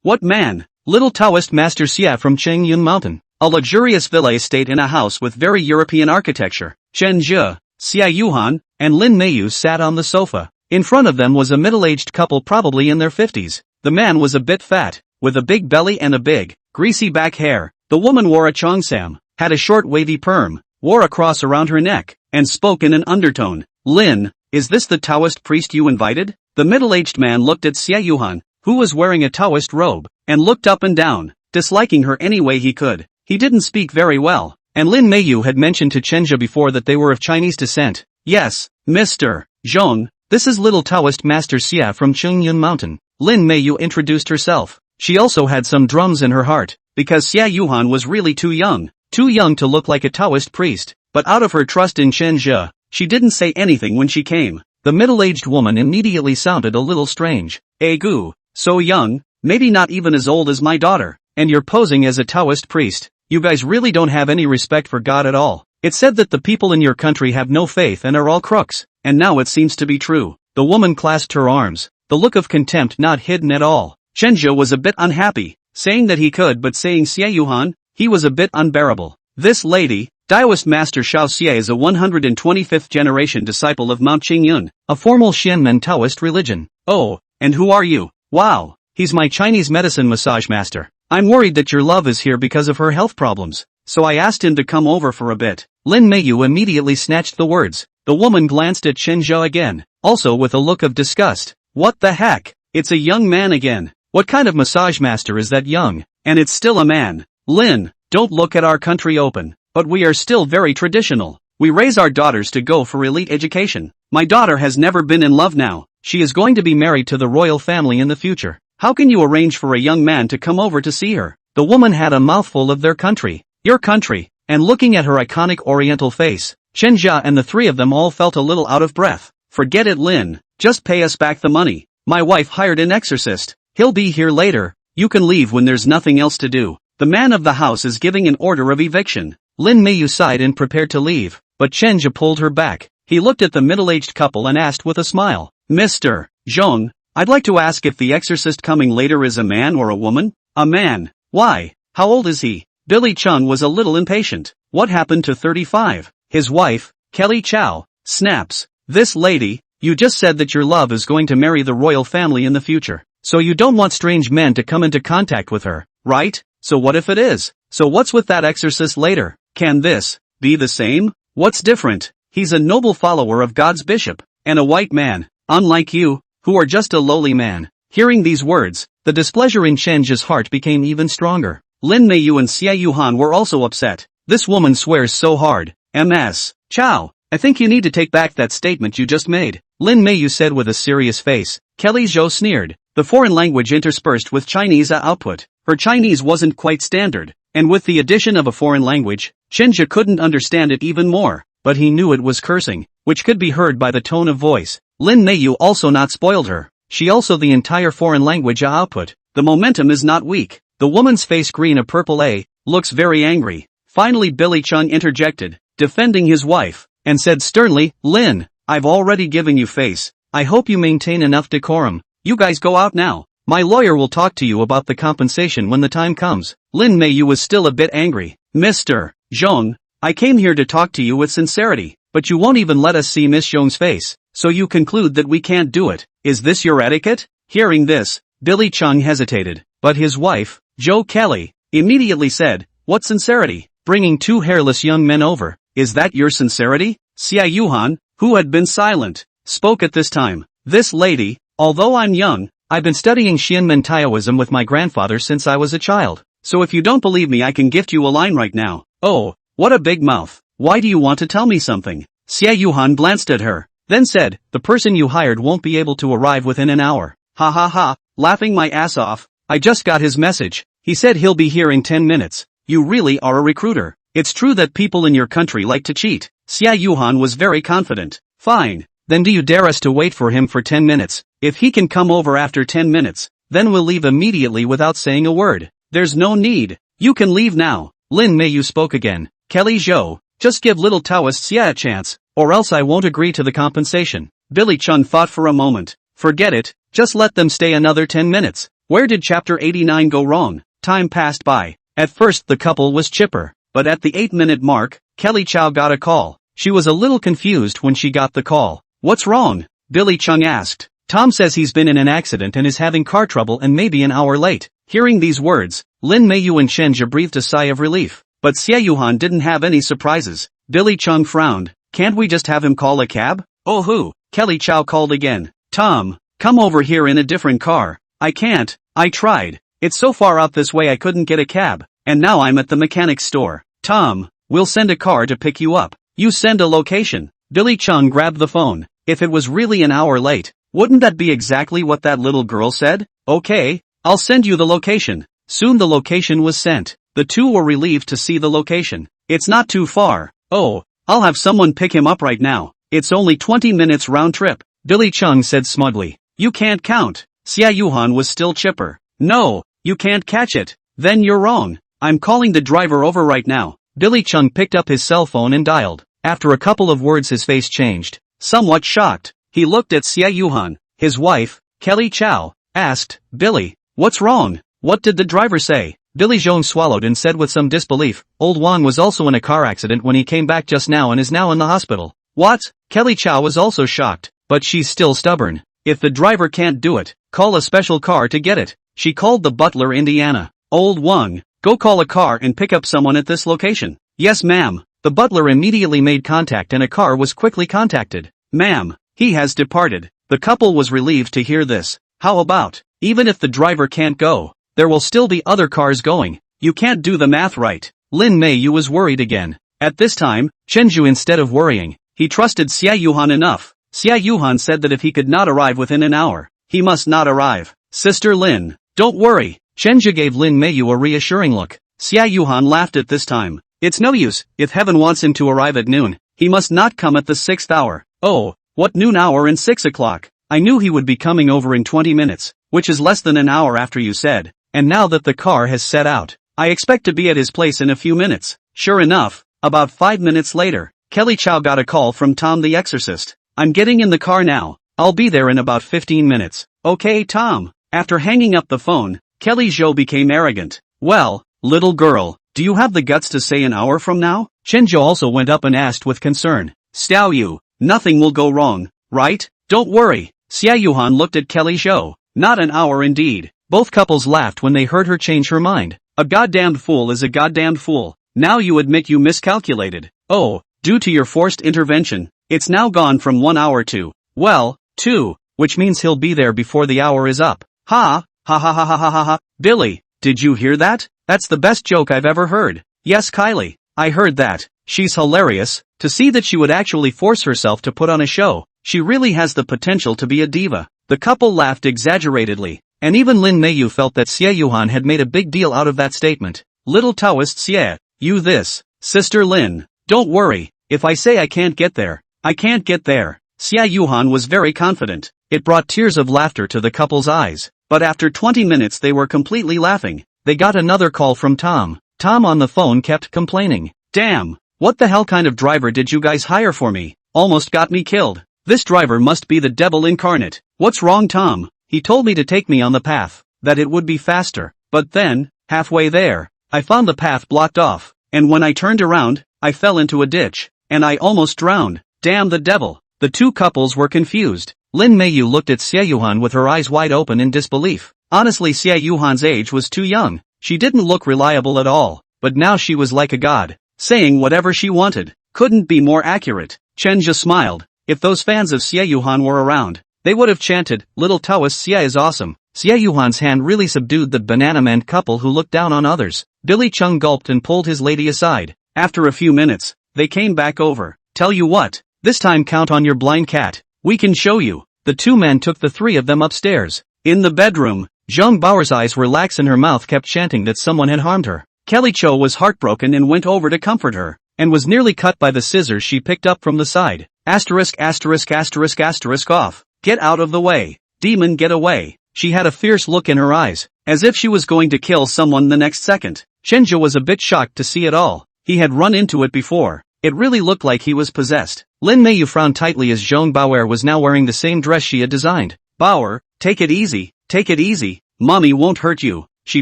What man? Little Taoist Master Xia from Chengyun Mountain. A luxurious villa estate in a house with very European architecture. Chenja, Xia Yuhan, and Lin Meiyu sat on the sofa. In front of them was a middle-aged couple probably in their 50s. The man was a bit fat, with a big belly and a big, greasy back hair. The woman wore a cheongsam, had a short wavy perm, wore a cross around her neck, and spoke in an undertone. Lin, is this the Taoist priest you invited? The middle-aged man looked at Xia Yuhan, who was wearing a Taoist robe, and looked up and down, disliking her any way he could. He didn't speak very well, and Lin Meiyu had mentioned to Chenja before that they were of Chinese descent. Yes, Mr. Zhong, this is little Taoist Master Xia from Chengyun Mountain. Lin Meiyu introduced herself. She also had some drums in her heart, because Xia Yuhan was really too young to look like a Taoist priest, but out of her trust in Chenja, She didn't say anything when she came. The middle-aged woman immediately sounded a little strange. Goo, so young, maybe not even as old as my daughter, and you're posing as a Taoist priest. You guys really don't have any respect for God at all. It said that the people in your country have no faith and are all crooks, and now it seems to be true. The woman clasped her arms, the look of contempt not hidden at all. Chenja was a bit unhappy, saying that he could but saying Xie Yuhan, he was a bit unbearable. This lady, Taoist Master Xiao Xie is a 125th generation disciple of Mount Qingyun, a formal Xianmen Taoist religion. Oh, and who are you? Wow, he's my Chinese medicine massage master. I'm worried that your love is here because of her health problems, so I asked him to come over for a bit. Lin Meiyu immediately snatched the words. The woman glanced at Chenja again, also with a look of disgust. What the heck? It's a young man again. What kind of massage master is that young? And it's still a man. Lin, don't look at our country open, but we are still very traditional. We raise our daughters to go for elite education. My daughter has never been in love now. She is going to be married to the royal family in the future. How can you arrange for a young man to come over to see her? The woman had a mouthful of their country. Your country. And looking at her iconic oriental face, Chenja and the three of them all felt a little out of breath. Forget it, Lin. Just pay us back the money. My wife hired an exorcist. He'll be here later. You can leave when there's nothing else to do. The man of the house is giving an order of eviction. Lin Meiyu sighed and prepared to leave, but Chenja pulled her back. He looked at the middle-aged couple and asked with a smile, Mr. Zhong, I'd like to ask if the exorcist coming later is a man or a woman? A man. Why? How old is he? Billy Chung was a little impatient. What happened to 35? His wife, Kelly Chow, snaps. This lady, you just said that your love is going to marry the royal family in the future. So you don't want strange men to come into contact with her, right? So what if it is? So what's with that exorcist later? Can this be the same? What's different? He's a noble follower of God's bishop, and a white man, unlike you, who are just a lowly man. Hearing these words, the displeasure in Chenja's heart became even stronger. Lin Meiyu and Xie Yuhan were also upset. This woman swears so hard. Ms. Chow, I think you need to take back that statement you just made, Lin Meiyu said with a serious face. Kelly Zhou sneered. The foreign language interspersed with Chinese output. Her Chinese wasn't quite standard, and with the addition of a foreign language, Chenja couldn't understand it even more, but he knew it was cursing, which could be heard by the tone of voice. Lin Meiyu also not spoiled her. She also the entire foreign language output. The momentum is not weak. The woman's face green a purple looks very angry. Finally Billy Chung interjected, defending his wife, and said sternly, Lin, I've already given you face. I hope you maintain enough decorum. You guys go out now. My lawyer will talk to you about the compensation when the time comes. Lin Meiyu was still a bit angry. Mr. Zhong, I came here to talk to you with sincerity, but you won't even let us see Miss Zhong's face, so you conclude that we can't do it. Is this your etiquette? Hearing this, Billy Chung hesitated, but his wife, Jo Kelly, immediately said, what sincerity? Bringing two hairless young men over, is that your sincerity? Xie Yuhan, who had been silent, spoke at this time. This lady, although I'm young, I've been studying Xianmen Taoism with my grandfather since I was a child, so if you don't believe me I can gift you a line right now. Oh, what a big mouth. Why do you want to tell me something? Xie Yuhan glanced at her, then said, the person you hired won't be able to arrive within an hour. Ha ha ha, laughing my ass off. I just got his message. He said he'll be here in 10 minutes. You really are a recruiter. It's true that people in your country like to cheat. Xie Yuhan was very confident. Fine. Then do you dare us to wait for him for 10 minutes? If he can come over after 10 minutes, then we'll leave immediately without saying a word. There's no need. You can leave now. Lin Meiyu spoke again. Kelly Zhou, just give little Taoist Xie a chance, or else I won't agree to the compensation. Billy Chung thought for a moment. Forget it, just let them stay another 10 minutes. Where did chapter 89 go wrong? Time passed by. At first the couple was chipper, but at the 8-minute mark, Kelly Chow got a call. She was a little confused when she got the call. What's wrong? Billy Chung asked. Tom says he's been in an accident and is having car trouble and maybe an hour late. Hearing these words, Lin Meiyu and Chenja breathed a sigh of relief. But Xie Yuhan didn't have any surprises. Billy Chung frowned. Can't we just have him call a cab? Oh who? Kelly Chow called again. Tom, come over here in a different car. I can't. I tried. It's so far out this way I couldn't get a cab, and now I'm at the mechanic's store. Tom, we'll send a car to pick you up. You send a location. Billy Chung grabbed the phone. If it was really an hour late, wouldn't that be exactly what that little girl said? Okay, I'll send you the location. Soon the location was sent. The two were relieved to see the location. It's not too far. Oh, I'll have someone pick him up right now. It's only 20 minutes round trip, Billy Chung said smugly. You can't count. Xia Yuhan was still chipper. No, you can't catch it. Then you're wrong. I'm calling the driver over right now. Billy Chung picked up his cell phone and dialed. After a couple of words his face changed. Somewhat shocked, he looked at Xia Yuhan. His wife, Kelly Chow, asked, Billy, what's wrong? What did the driver say? Billy Zhong swallowed and said with some disbelief, Old Wang was also in a car accident when he came back just now and is now in the hospital. What? Kelly Chow was also shocked, but she's still stubborn. If the driver can't do it, call a special car to get it. She called the butler Indiana. Old Wang, go call a car and pick up someone at this location. Yes ma'am. The butler immediately made contact and a car was quickly contacted. Ma'am, he has departed. The couple was relieved to hear this. How about, even if the driver can't go, there will still be other cars going. You can't do the math right. Lin Meiyu was worried again. At this time, Chenju instead of worrying, he trusted Xia Yuhan enough. Xia Yuhan said that if he could not arrive within an hour, he must not arrive. Sister Lin, don't worry. Chenju gave Lin Meiyu a reassuring look. Xia Yuhan laughed at this time. It's no use, if heaven wants him to arrive at noon, he must not come at the 6th hour. Oh, what noon hour and 6 o'clock? I knew he would be coming over in 20 minutes, which is less than an hour after you said. And now that the car has set out, I expect to be at his place in a few minutes. Sure enough, about 5 minutes later, Kelly Chow got a call from Tom the Exorcist. I'm getting in the car now. I'll be there in about 15 minutes. Okay Tom. After hanging up the phone, Kelly Zhou became arrogant. Well, little girl, do you have the guts to say an hour from now? Chen Zhou also went up and asked with concern. Xiao Yu, nothing will go wrong, right? Don't worry. Xia Yuhan looked at Kelly Zhou. Not an hour indeed. Both couples laughed when they heard her change her mind. A goddamned fool is a goddamned fool. Now you admit you miscalculated. Oh, due to your forced intervention, it's now gone from 1 hour to, well, 2, which means he'll be there before the hour is up. Ha, ha ha ha ha ha ha ha. Billy, did you hear that? That's the best joke I've ever heard. Yes Kylie, I heard that. She's hilarious. To see that she would actually force herself to put on a show. She really has the potential to be a diva. The couple laughed exaggeratedly, and even Lin Meiyu felt that Xie Yuhan had made a big deal out of that statement. Little Taoist Xie, you this. Sister Lin, don't worry, if I say I can't get there, I can't get there. Xie Yuhan was very confident. It brought tears of laughter to the couple's eyes, but after 20 minutes they were completely laughing. They got another call from Tom. Tom on the phone kept complaining. Damn, what the hell kind of driver did you guys hire for me? Almost got me killed. This driver must be the devil incarnate. What's wrong Tom? He told me to take me on the path, that it would be faster, but then, halfway there, I found the path blocked off, and when I turned around, I fell into a ditch, and I almost drowned. Damn the devil. The two couples were confused. Lin Meiyu looked at Xie Yuhan with her eyes wide open in disbelief. Honestly Xie Yuhan's age was too young. She didn't look reliable at all, but now she was like a god, saying whatever she wanted. Couldn't be more accurate. Chen just smiled. If those fans of Xie Yuhan were around, they would have chanted, Little Taoist Xie is awesome. Xie Yuhan's hand really subdued the banana man couple who looked down on others. Billy Chung gulped and pulled his lady aside. After a few minutes, they came back over. Tell you what, this time count on your blind cat. We can show you. The two men took the three of them upstairs. In the bedroom, Zhang Bao's eyes were lax and her mouth kept chanting that someone had harmed her. Kelly Cho was heartbroken and went over to comfort her, and was nearly cut by the scissors she picked up from the side. Asterisk asterisk asterisk asterisk off. Get out of the way. Demon get away. She had a fierce look in her eyes, as if she was going to kill someone the next second. Shenja was a bit shocked to see it all. He had run into it before. It really looked like he was possessed. Lin Meiyu frowned tightly as Zhong Bauer was now wearing the same dress she had designed. Bauer, take it easy, mommy won't hurt you. She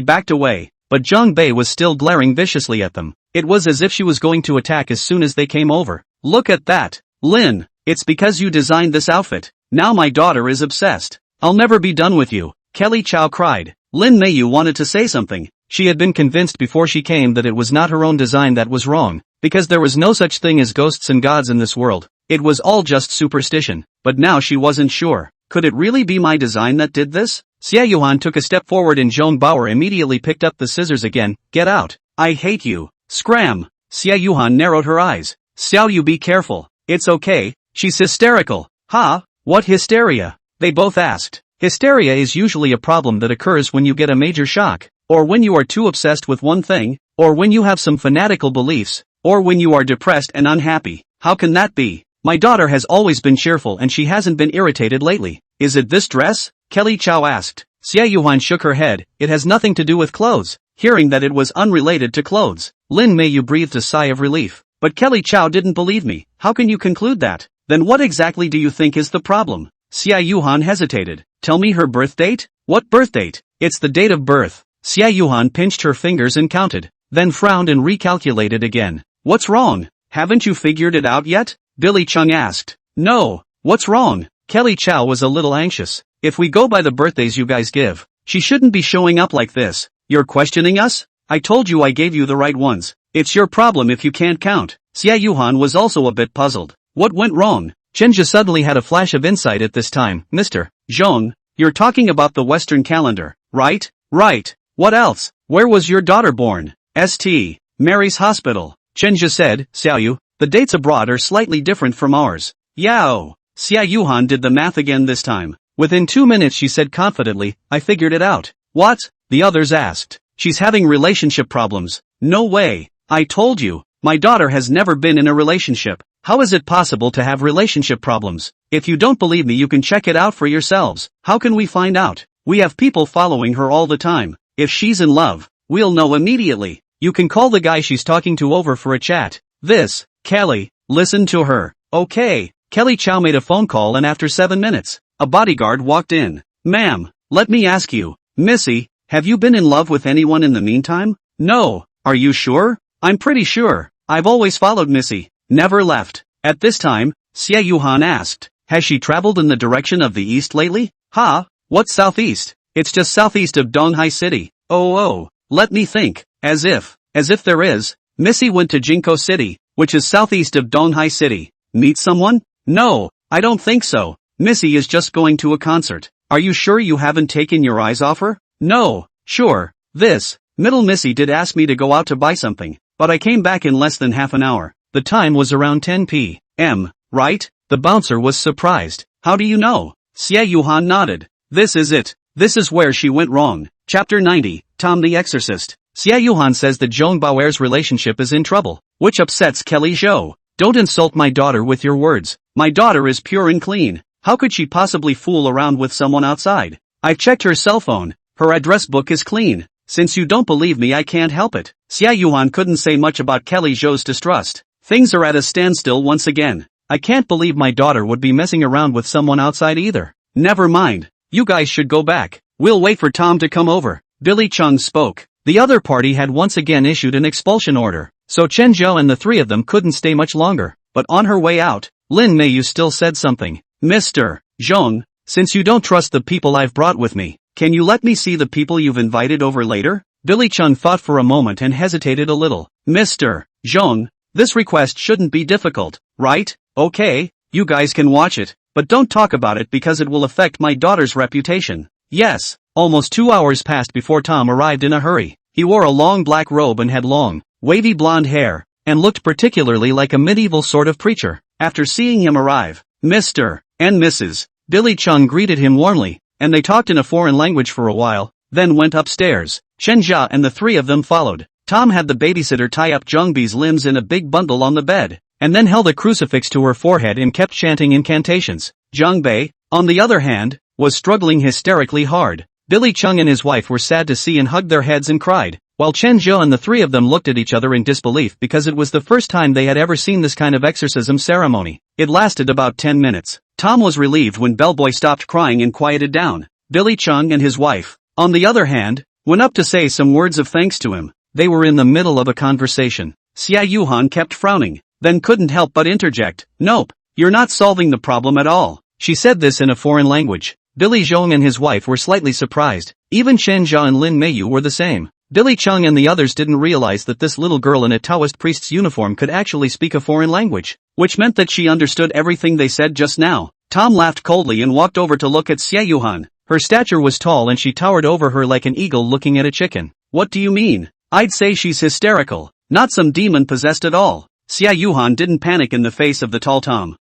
backed away, but Zhang Bei was still glaring viciously at them. It was as if she was going to attack as soon as they came over. Look at that. Lin, it's because you designed this outfit. Now my daughter is obsessed. I'll never be done with you. Kelly Chow cried. Lin Meiyu wanted to say something. She had been convinced before she came that it was not her own design that was wrong, because there was no such thing as ghosts and gods in this world. It was all just superstition. But now she wasn't sure. Could it really be my design that did this? Xie Yuhan took a step forward and Zhong Bauer immediately picked up the scissors again. Get out. I hate you. Scram. Xie Yuhan narrowed her eyes. Xiao Yu, be careful. It's okay. She's hysterical. Ha? What hysteria? They both asked. Hysteria is usually a problem that occurs when you get a major shock, or when you are too obsessed with one thing, or when you have some fanatical beliefs, or when you are depressed and unhappy. How can that be? My daughter has always been cheerful and she hasn't been irritated lately. Is it this dress? Kelly Chow asked. Xia Yuhan shook her head. It has nothing to do with clothes. Hearing that it was unrelated to clothes, Lin Meiyu breathed a sigh of relief. But Kelly Chow didn't believe me. How can you conclude that? Then what exactly do you think is the problem? Xia Yuhan hesitated. Tell me her birth date? What birth date? It's the date of birth. Xia Yuhan pinched her fingers and counted, then frowned and recalculated again. What's wrong? Haven't you figured it out yet? Billy Chung asked. No. What's wrong? Kelly Chow was a little anxious. If we go by the birthdays you guys give, she shouldn't be showing up like this. You're questioning us? I told you I gave you the right ones. It's your problem if you can't count. Xia Yuhan was also a bit puzzled. What went wrong? Chenja suddenly had a flash of insight at this time. Mr. Zhong, you're talking about the Western calendar, right? Right. What else? Where was your daughter born? St. Mary's Hospital. Chenja said. Xiaoyu, the dates abroad are slightly different from ours. Yao. Xia Yuhan did the math again this time. Within 2 minutes she said confidently, I figured it out. What? The others asked. She's having relationship problems. No way. I told you. My daughter has never been in a relationship. How is it possible to have relationship problems? If you don't believe me you can check it out for yourselves. How can we find out? We have people following her all the time. If she's in love, we'll know immediately. You can call the guy she's talking to over for a chat. Kelly, listen to her. Okay. Kelly Chow made a phone call and after 7 minutes, a bodyguard walked in. Ma'am, let me ask you, Missy, have you been in love with anyone in the meantime? No. Are you sure? I'm pretty sure. I've always followed Missy. Never left. At this time, Xia Yuhan asked, has she traveled in the direction of the east lately? What's southeast? It's just southeast of Donghai City. Oh, let me think. As if there is. Missy went to Jinko City, which is southeast of Donghai City. Meet someone? No, I don't think so. Missy is just going to a concert. Are you sure you haven't taken your eyes off her? No, sure. Middle Missy did ask me to go out to buy something, but I came back in less than half an hour. The time was around 10 p.m., right? The bouncer was surprised. How do you know? Xia Yuhan nodded. This is it. This is where she went wrong. Chapter 90, Tom the Exorcist. Xia Yuhan says that Zhong Baoer's relationship is in trouble, which upsets Kelly Zhou. Don't insult my daughter with your words. My daughter is pure and clean. How could she possibly fool around with someone outside? I've checked her cell phone. Her address book is clean. Since you don't believe me I can't help it. Xia Yuhan couldn't say much about Kelly Zhou's distrust. Things are at a standstill once again. I can't believe my daughter would be messing around with someone outside either. Never mind. You guys should go back. We'll wait for Tom to come over. Billy Chung spoke. The other party had once again issued an expulsion order, so Chen Zhou and the three of them couldn't stay much longer. But on her way out, Lin Meiyu still said something. Mr. Zhong, since you don't trust the people I've brought with me, can you let me see the people you've invited over later? Billy Chung thought for a moment and hesitated a little. Mr. Zhong, this request shouldn't be difficult, right? Okay, you guys can watch it, but don't talk about it because it will affect my daughter's reputation. Yes. Almost 2 hours passed before Tom arrived in a hurry. He wore a long black robe and had long, wavy blonde hair, and looked particularly like a medieval sort of preacher. After seeing him arrive, Mr. and Mrs. Billy Chung greeted him warmly, and they talked in a foreign language for a while, then went upstairs. Chen Jia and the three of them followed. Tom had the babysitter tie up Zhongbi's limbs in a big bundle on the bed, and then held a crucifix to her forehead and kept chanting incantations. Zhongbei, on the other hand, was struggling hysterically hard. Billy Chung and his wife were sad to see and hugged their heads and cried, while Chen Zhou and the three of them looked at each other in disbelief because it was the first time they had ever seen this kind of exorcism ceremony. It lasted about 10 minutes. Tom was relieved when Bellboy stopped crying and quieted down. Billy Chung and his wife, on the other hand, went up to say some words of thanks to him. They were in the middle of a conversation. Xia Yuhan kept frowning, then couldn't help but interject. Nope, you're not solving the problem at all. She said this in a foreign language. Billy Zhong and his wife were slightly surprised. Even Chen Jia and Lin Meiyu were the same. Billy Chung and the others didn't realize that this little girl in a Taoist priest's uniform could actually speak a foreign language, which meant that she understood everything they said just now. Tom laughed coldly and walked over to look at Xia Yuhan. Her stature was tall and she towered over her like an eagle looking at a chicken. What do you mean? I'd say she's hysterical, not some demon possessed at all. Xia Yuhan didn't panic in the face of the tall Tom.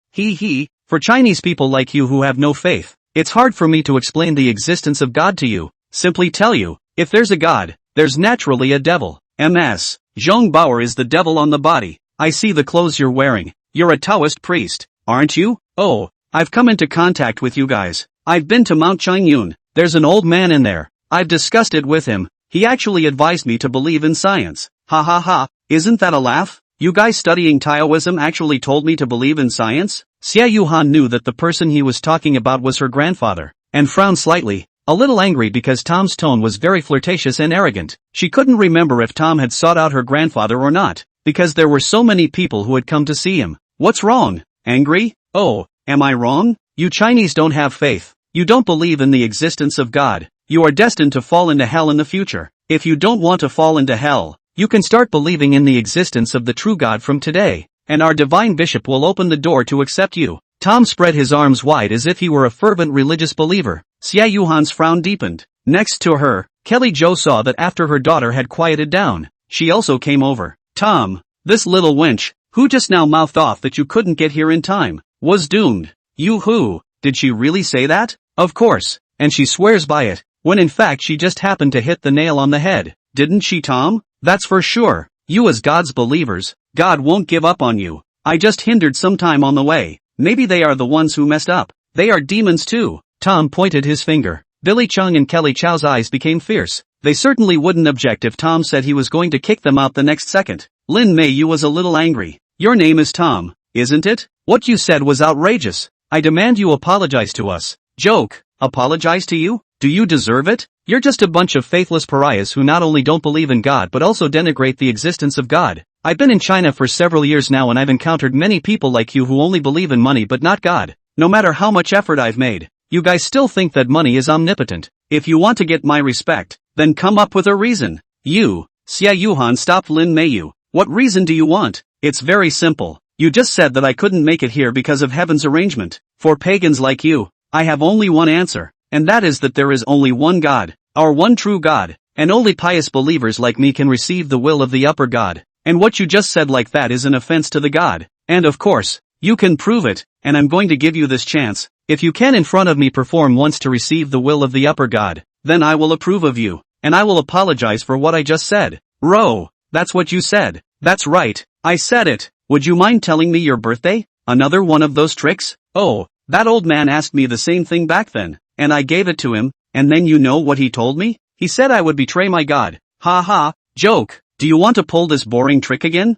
For Chinese people like you who have no faith, it's hard for me to explain the existence of God to you. Simply tell you, if there's a God, there's naturally a devil. Ms. Zhong Baoer is the devil on the body. I see the clothes you're wearing. You're a Taoist priest. aren't you? Oh, I've come into contact with you guys. I've been to Mount Changyun. There's an old man in there. I've discussed it with him. He actually advised me to believe in science. Ha ha ha, isn't that a laugh? You guys studying Taoism actually told me to believe in science? Xia Yuhan knew that the person he was talking about was her grandfather, and frowned slightly, a little angry because Tom's tone was very flirtatious and arrogant. She couldn't remember if Tom had sought out her grandfather or not, because there were so many people who had come to see him. What's wrong? Angry? Oh, am I wrong? You Chinese don't have faith. You don't believe in the existence of God. You are destined to fall into hell in the future. If you don't want to fall into hell, you can start believing in the existence of the true God from today, and our divine bishop will open the door to accept you. Tom spread his arms wide as if he were a fervent religious believer. Xia Yuhan's frown deepened. Next to her, Kelly Jo saw that after her daughter had quieted down, she also came over. Tom, this little wench, who just now mouthed off that you couldn't get here in time, was doomed. You who? Did she really say that? Of course, and she swears by it, when in fact she just happened to hit the nail on the head. Didn't she, Tom? That's for sure. You as God's believers, God won't give up on you. I just hindered some time on the way. Maybe they are the ones who messed up. They are demons too. Tom pointed his finger. Billy Chung and Kelly Chow's eyes became fierce. They certainly wouldn't object if Tom said he was going to kick them out the next second. Lin Meiyu was a little angry. Your name is Tom, isn't it? What you said was outrageous. I demand you apologize to us. Joke. Apologize to you? Do you deserve it? You're just a bunch of faithless pariahs who not only don't believe in God but also denigrate the existence of God. I've been in China for several years now and I've encountered many people like you who only believe in money but not God. No matter how much effort I've made, you guys still think that money is omnipotent. If you want to get my respect, then come up with a reason. You, Xia Yuhan stopped Lin Meiyu. What reason do you want? It's very simple. You just said that I couldn't make it here because of heaven's arrangement. For pagans like you, I have only one answer, and that is that there is only one God, our one true God, and only pious believers like me can receive the will of the upper God. And what you just said like that is an offense to the God. And of course, you can prove it, and I'm going to give you this chance. If you can in front of me perform once to receive the will of the upper God, then I will approve of you, and I will apologize for what I just said. Ro, that's what you said. That's right, I said it. Would you mind telling me your birthday? Another one of those tricks? Oh, that old man asked me the same thing back then, and I gave it to him, and then you know what he told me? He said I would betray my God. Ha ha, joke. Do you want to pull this boring trick again?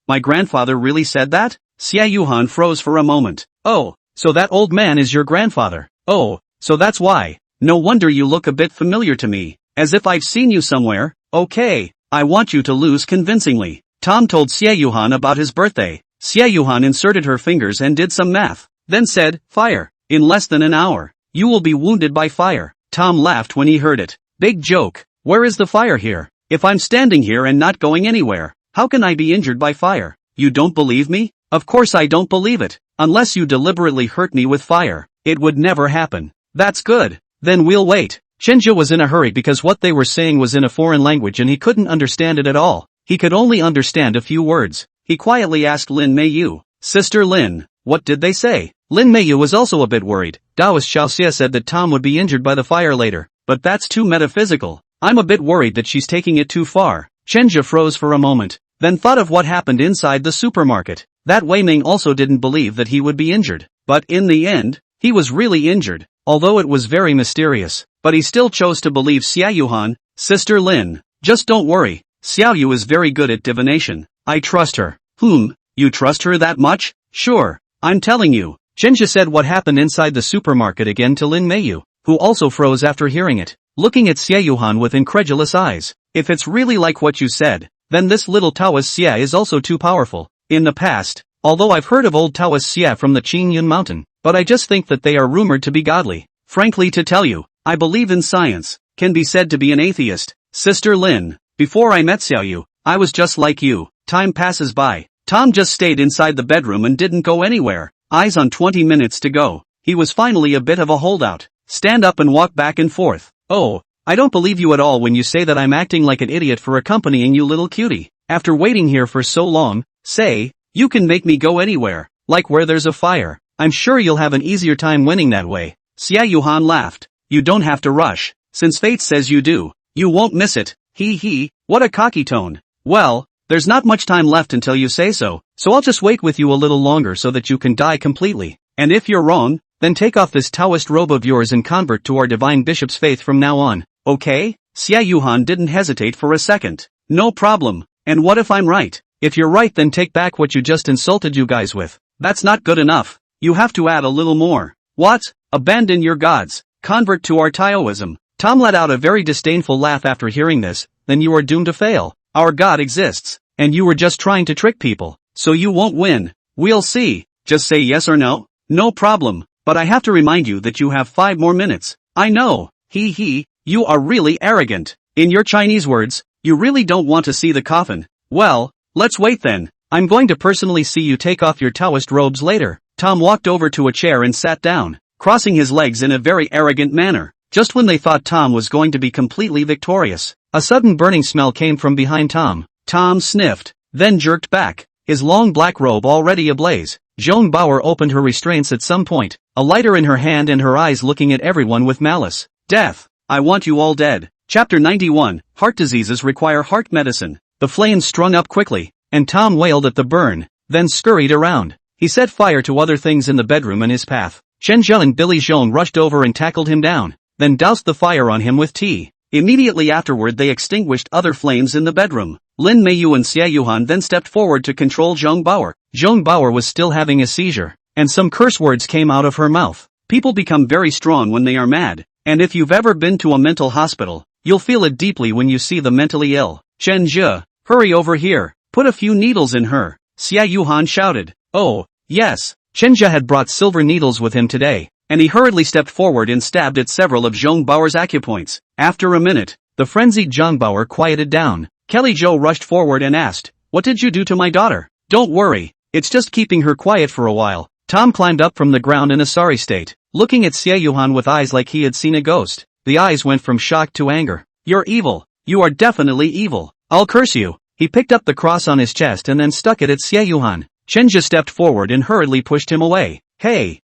My grandfather really said that? Xia Yuhan froze for a moment. Oh, so that old man is your grandfather. Oh, so that's why. No wonder you look a bit familiar to me, as if I've seen you somewhere. Okay, I want you to lose convincingly. Tom told Xia Yuhan about his birthday. Xia Yuhan inserted her fingers and did some math, then said, fire. In less than an hour, you will be wounded by fire. Tom laughed when he heard it. Big joke. Where is the fire here? If I'm standing here and not going anywhere, how can I be injured by fire? You don't believe me? Of course I don't believe it. Unless you deliberately hurt me with fire, it would never happen. That's good. Then we'll wait. Chenja was in a hurry because what they were saying was in a foreign language and he couldn't understand it at all. He could only understand a few words. He quietly asked Lin Meiyu, Sister Lin, what did they say? Lin Meiyu was also a bit worried. Taoist Xiaoxia said that Tom would be injured by the fire later, but that's too metaphysical. I'm a bit worried that she's taking it too far. Chenja froze for a moment, then thought of what happened inside the supermarket. That Wei Ming also didn't believe that he would be injured, but in the end, he was really injured, although it was very mysterious. But he still chose to believe Xia Yuhan. Sister Lin, just don't worry. Xiao Yu is very good at divination. I trust her. You trust her that much? Sure, I'm telling you. Chenja said what happened inside the supermarket again to Lin Meiyu, who also froze after hearing it, looking at Xia Yuhan with incredulous eyes. If it's really like what you said, then this little Taoist Xia is also too powerful. In the past, although I've heard of old Taoist Xia from the Qingyun mountain, but I just think that they are rumored to be godly. Frankly to tell you, I believe in science, can be said to be an atheist. Sister Lin, before I met Xiao Yu, I was just like you. Time passes by. Tom just stayed inside the bedroom and didn't go anywhere. Eyes on 20 minutes to go. He was finally a bit of a holdout. Stand up and walk back and forth. Oh, I don't believe you at all when you say that I'm acting like an idiot for accompanying you, little cutie. After waiting here for so long, say, you can make me go anywhere, like where there's a fire. I'm sure you'll have an easier time winning that way. Xia Yuhan laughed. You don't have to rush. Since fate says you do, you won't miss it. He, what a cocky tone. Well, There's not much time left until you say so I'll just wait with you a little longer so that you can die completely. And if you're wrong, then take off this Taoist robe of yours and convert to our divine bishop's faith from now on, okay? Xia Yuhan didn't hesitate for a second. No problem. And what if I'm right? If you're right, then take back what you just insulted you guys with. That's not good enough. You have to add a little more. What? Abandon your gods. Convert to our Taoism. Tom let out a very disdainful laugh after hearing this. Then you are doomed to fail. Our God exists, and you were just trying to trick people, so you won't win. We'll see. Just say yes or no. No problem, but I have to remind you that you have 5 more minutes. I know. You are really arrogant. In your Chinese words, you really don't want to see the coffin. Well, let's wait then. I'm going to personally see you take off your Taoist robes later. Tom walked over to a chair and sat down, crossing his legs in a very arrogant manner. Just when they thought Tom was going to be completely victorious, a sudden burning smell came from behind Tom. Tom sniffed, then jerked back, his long black robe already ablaze. Joan Bauer opened her restraints at some point, a lighter in her hand and her eyes looking at everyone with malice. Death. I want you all dead. Chapter 91, Heart diseases require heart medicine. The flames strung up quickly, and Tom wailed at the burn, then scurried around. He set fire to other things in the bedroom in his path. Chen Zhe and Billy Zhong rushed over and tackled him down, then doused the fire on him with tea. Immediately afterward they extinguished other flames in the bedroom. Lin Meiyu and Xia Yuhan then stepped forward to control Zhong Bauer. Zhong Bauer was still having a seizure, and some curse words came out of her mouth. People become very strong when they are mad, and if you've ever been to a mental hospital, you'll feel it deeply when you see the mentally ill. Chen Zhe, hurry over here, put a few needles in her. Xia Yuhan shouted. Oh, yes. Chen Zhe had brought silver needles with him today, and he hurriedly stepped forward and stabbed at several of Zhong Bauer's acupoints. After a minute, the frenzied Zhong Bauer quieted down. Kelly Zhou rushed forward and asked, "What did you do to my daughter?" "Don't worry, it's just keeping her quiet for a while." Tom climbed up from the ground in a sorry state, looking at Xia Yuhan with eyes like he had seen a ghost. The eyes went from shock to anger. "You're evil. You are definitely evil. I'll curse you." He picked up the cross on his chest and then stuck it at Xia Yuhan. Chen Zhe stepped forward and hurriedly pushed him away. Hey,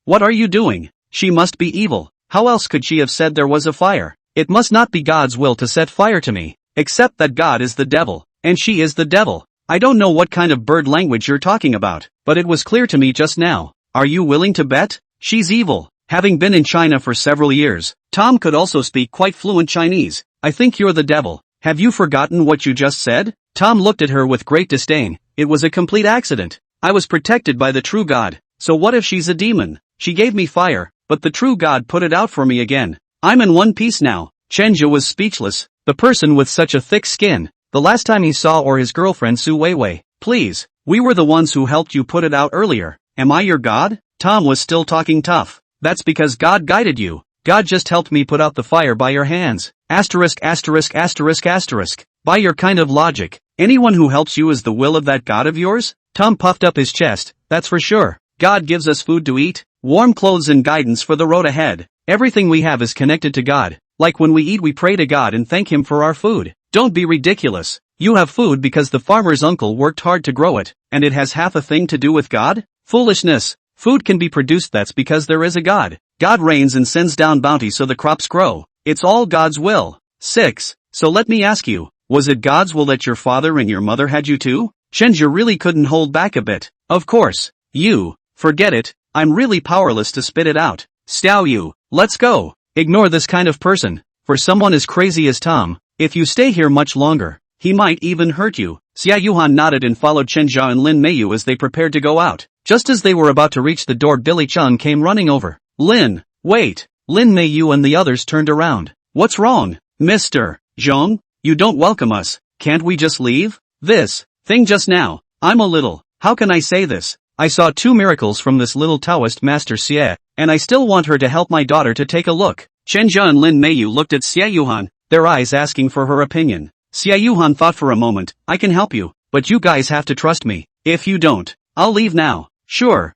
what are you doing? She must be evil. How else could she have said there was a fire? It must not be God's will to set fire to me. Except that God is the devil, and she is the devil. I don't know what kind of bird language you're talking about, but it was clear to me just now. Are you willing to bet? She's evil. Having been in China for several years, Tom could also speak quite fluent Chinese. I think you're the devil. Have you forgotten what you just said? Tom looked at her with great disdain. It was a complete accident. I was protected by the true God. So what if she's a demon? She gave me fire, but the true God put it out for me again. I'm in one piece now. Chen Zhe was speechless. The person with such a thick skin. The last time he saw or his girlfriend Su Weiwei. Please, we were the ones who helped you put it out earlier. Am I your God? Tom was still talking tough. That's because God guided you. God just helped me put out the fire by your hands. Asterisk. By your kind of logic, anyone who helps you is the will of that God of yours? Tom puffed up his chest. That's for sure. God gives us food to eat, warm clothes and guidance for the road ahead. Everything we have is connected to God. Like when we eat, we pray to God and thank Him for our food. Don't be ridiculous. You have food because the farmer's uncle worked hard to grow it, and it has half a thing to do with God? Foolishness. Food can be produced, that's because there is a God. God rains and sends down bounty so the crops grow. It's all God's will. 6. So let me ask you, was it God's will that your father and your mother had you too? Chen Zhe really couldn't hold back a bit. Of course. Forget it. I'm really powerless to spit it out. Xiao Yu, let's go. Ignore this kind of person. For someone as crazy as Tom, if you stay here much longer, he might even hurt you. Xia Yuhan nodded and followed Chen Zhe and Lin Meiyu as they prepared to go out. Just as they were about to reach the door, Billy Chung came running over. Lin, wait. Lin Meiyu and the others turned around. What's wrong? Mr. Zhong, you don't welcome us. Can't we just leave? This thing just now. How can I say this? I saw 2 miracles from this little Taoist master Xie, and I still want her to help my daughter to take a look. Chen Zhe and Lin Meiyu looked at Xia Yuhan, their eyes asking for her opinion. Xia Yuhan thought for a moment. I can help you, but you guys have to trust me. If you don't, I'll leave now. Sure.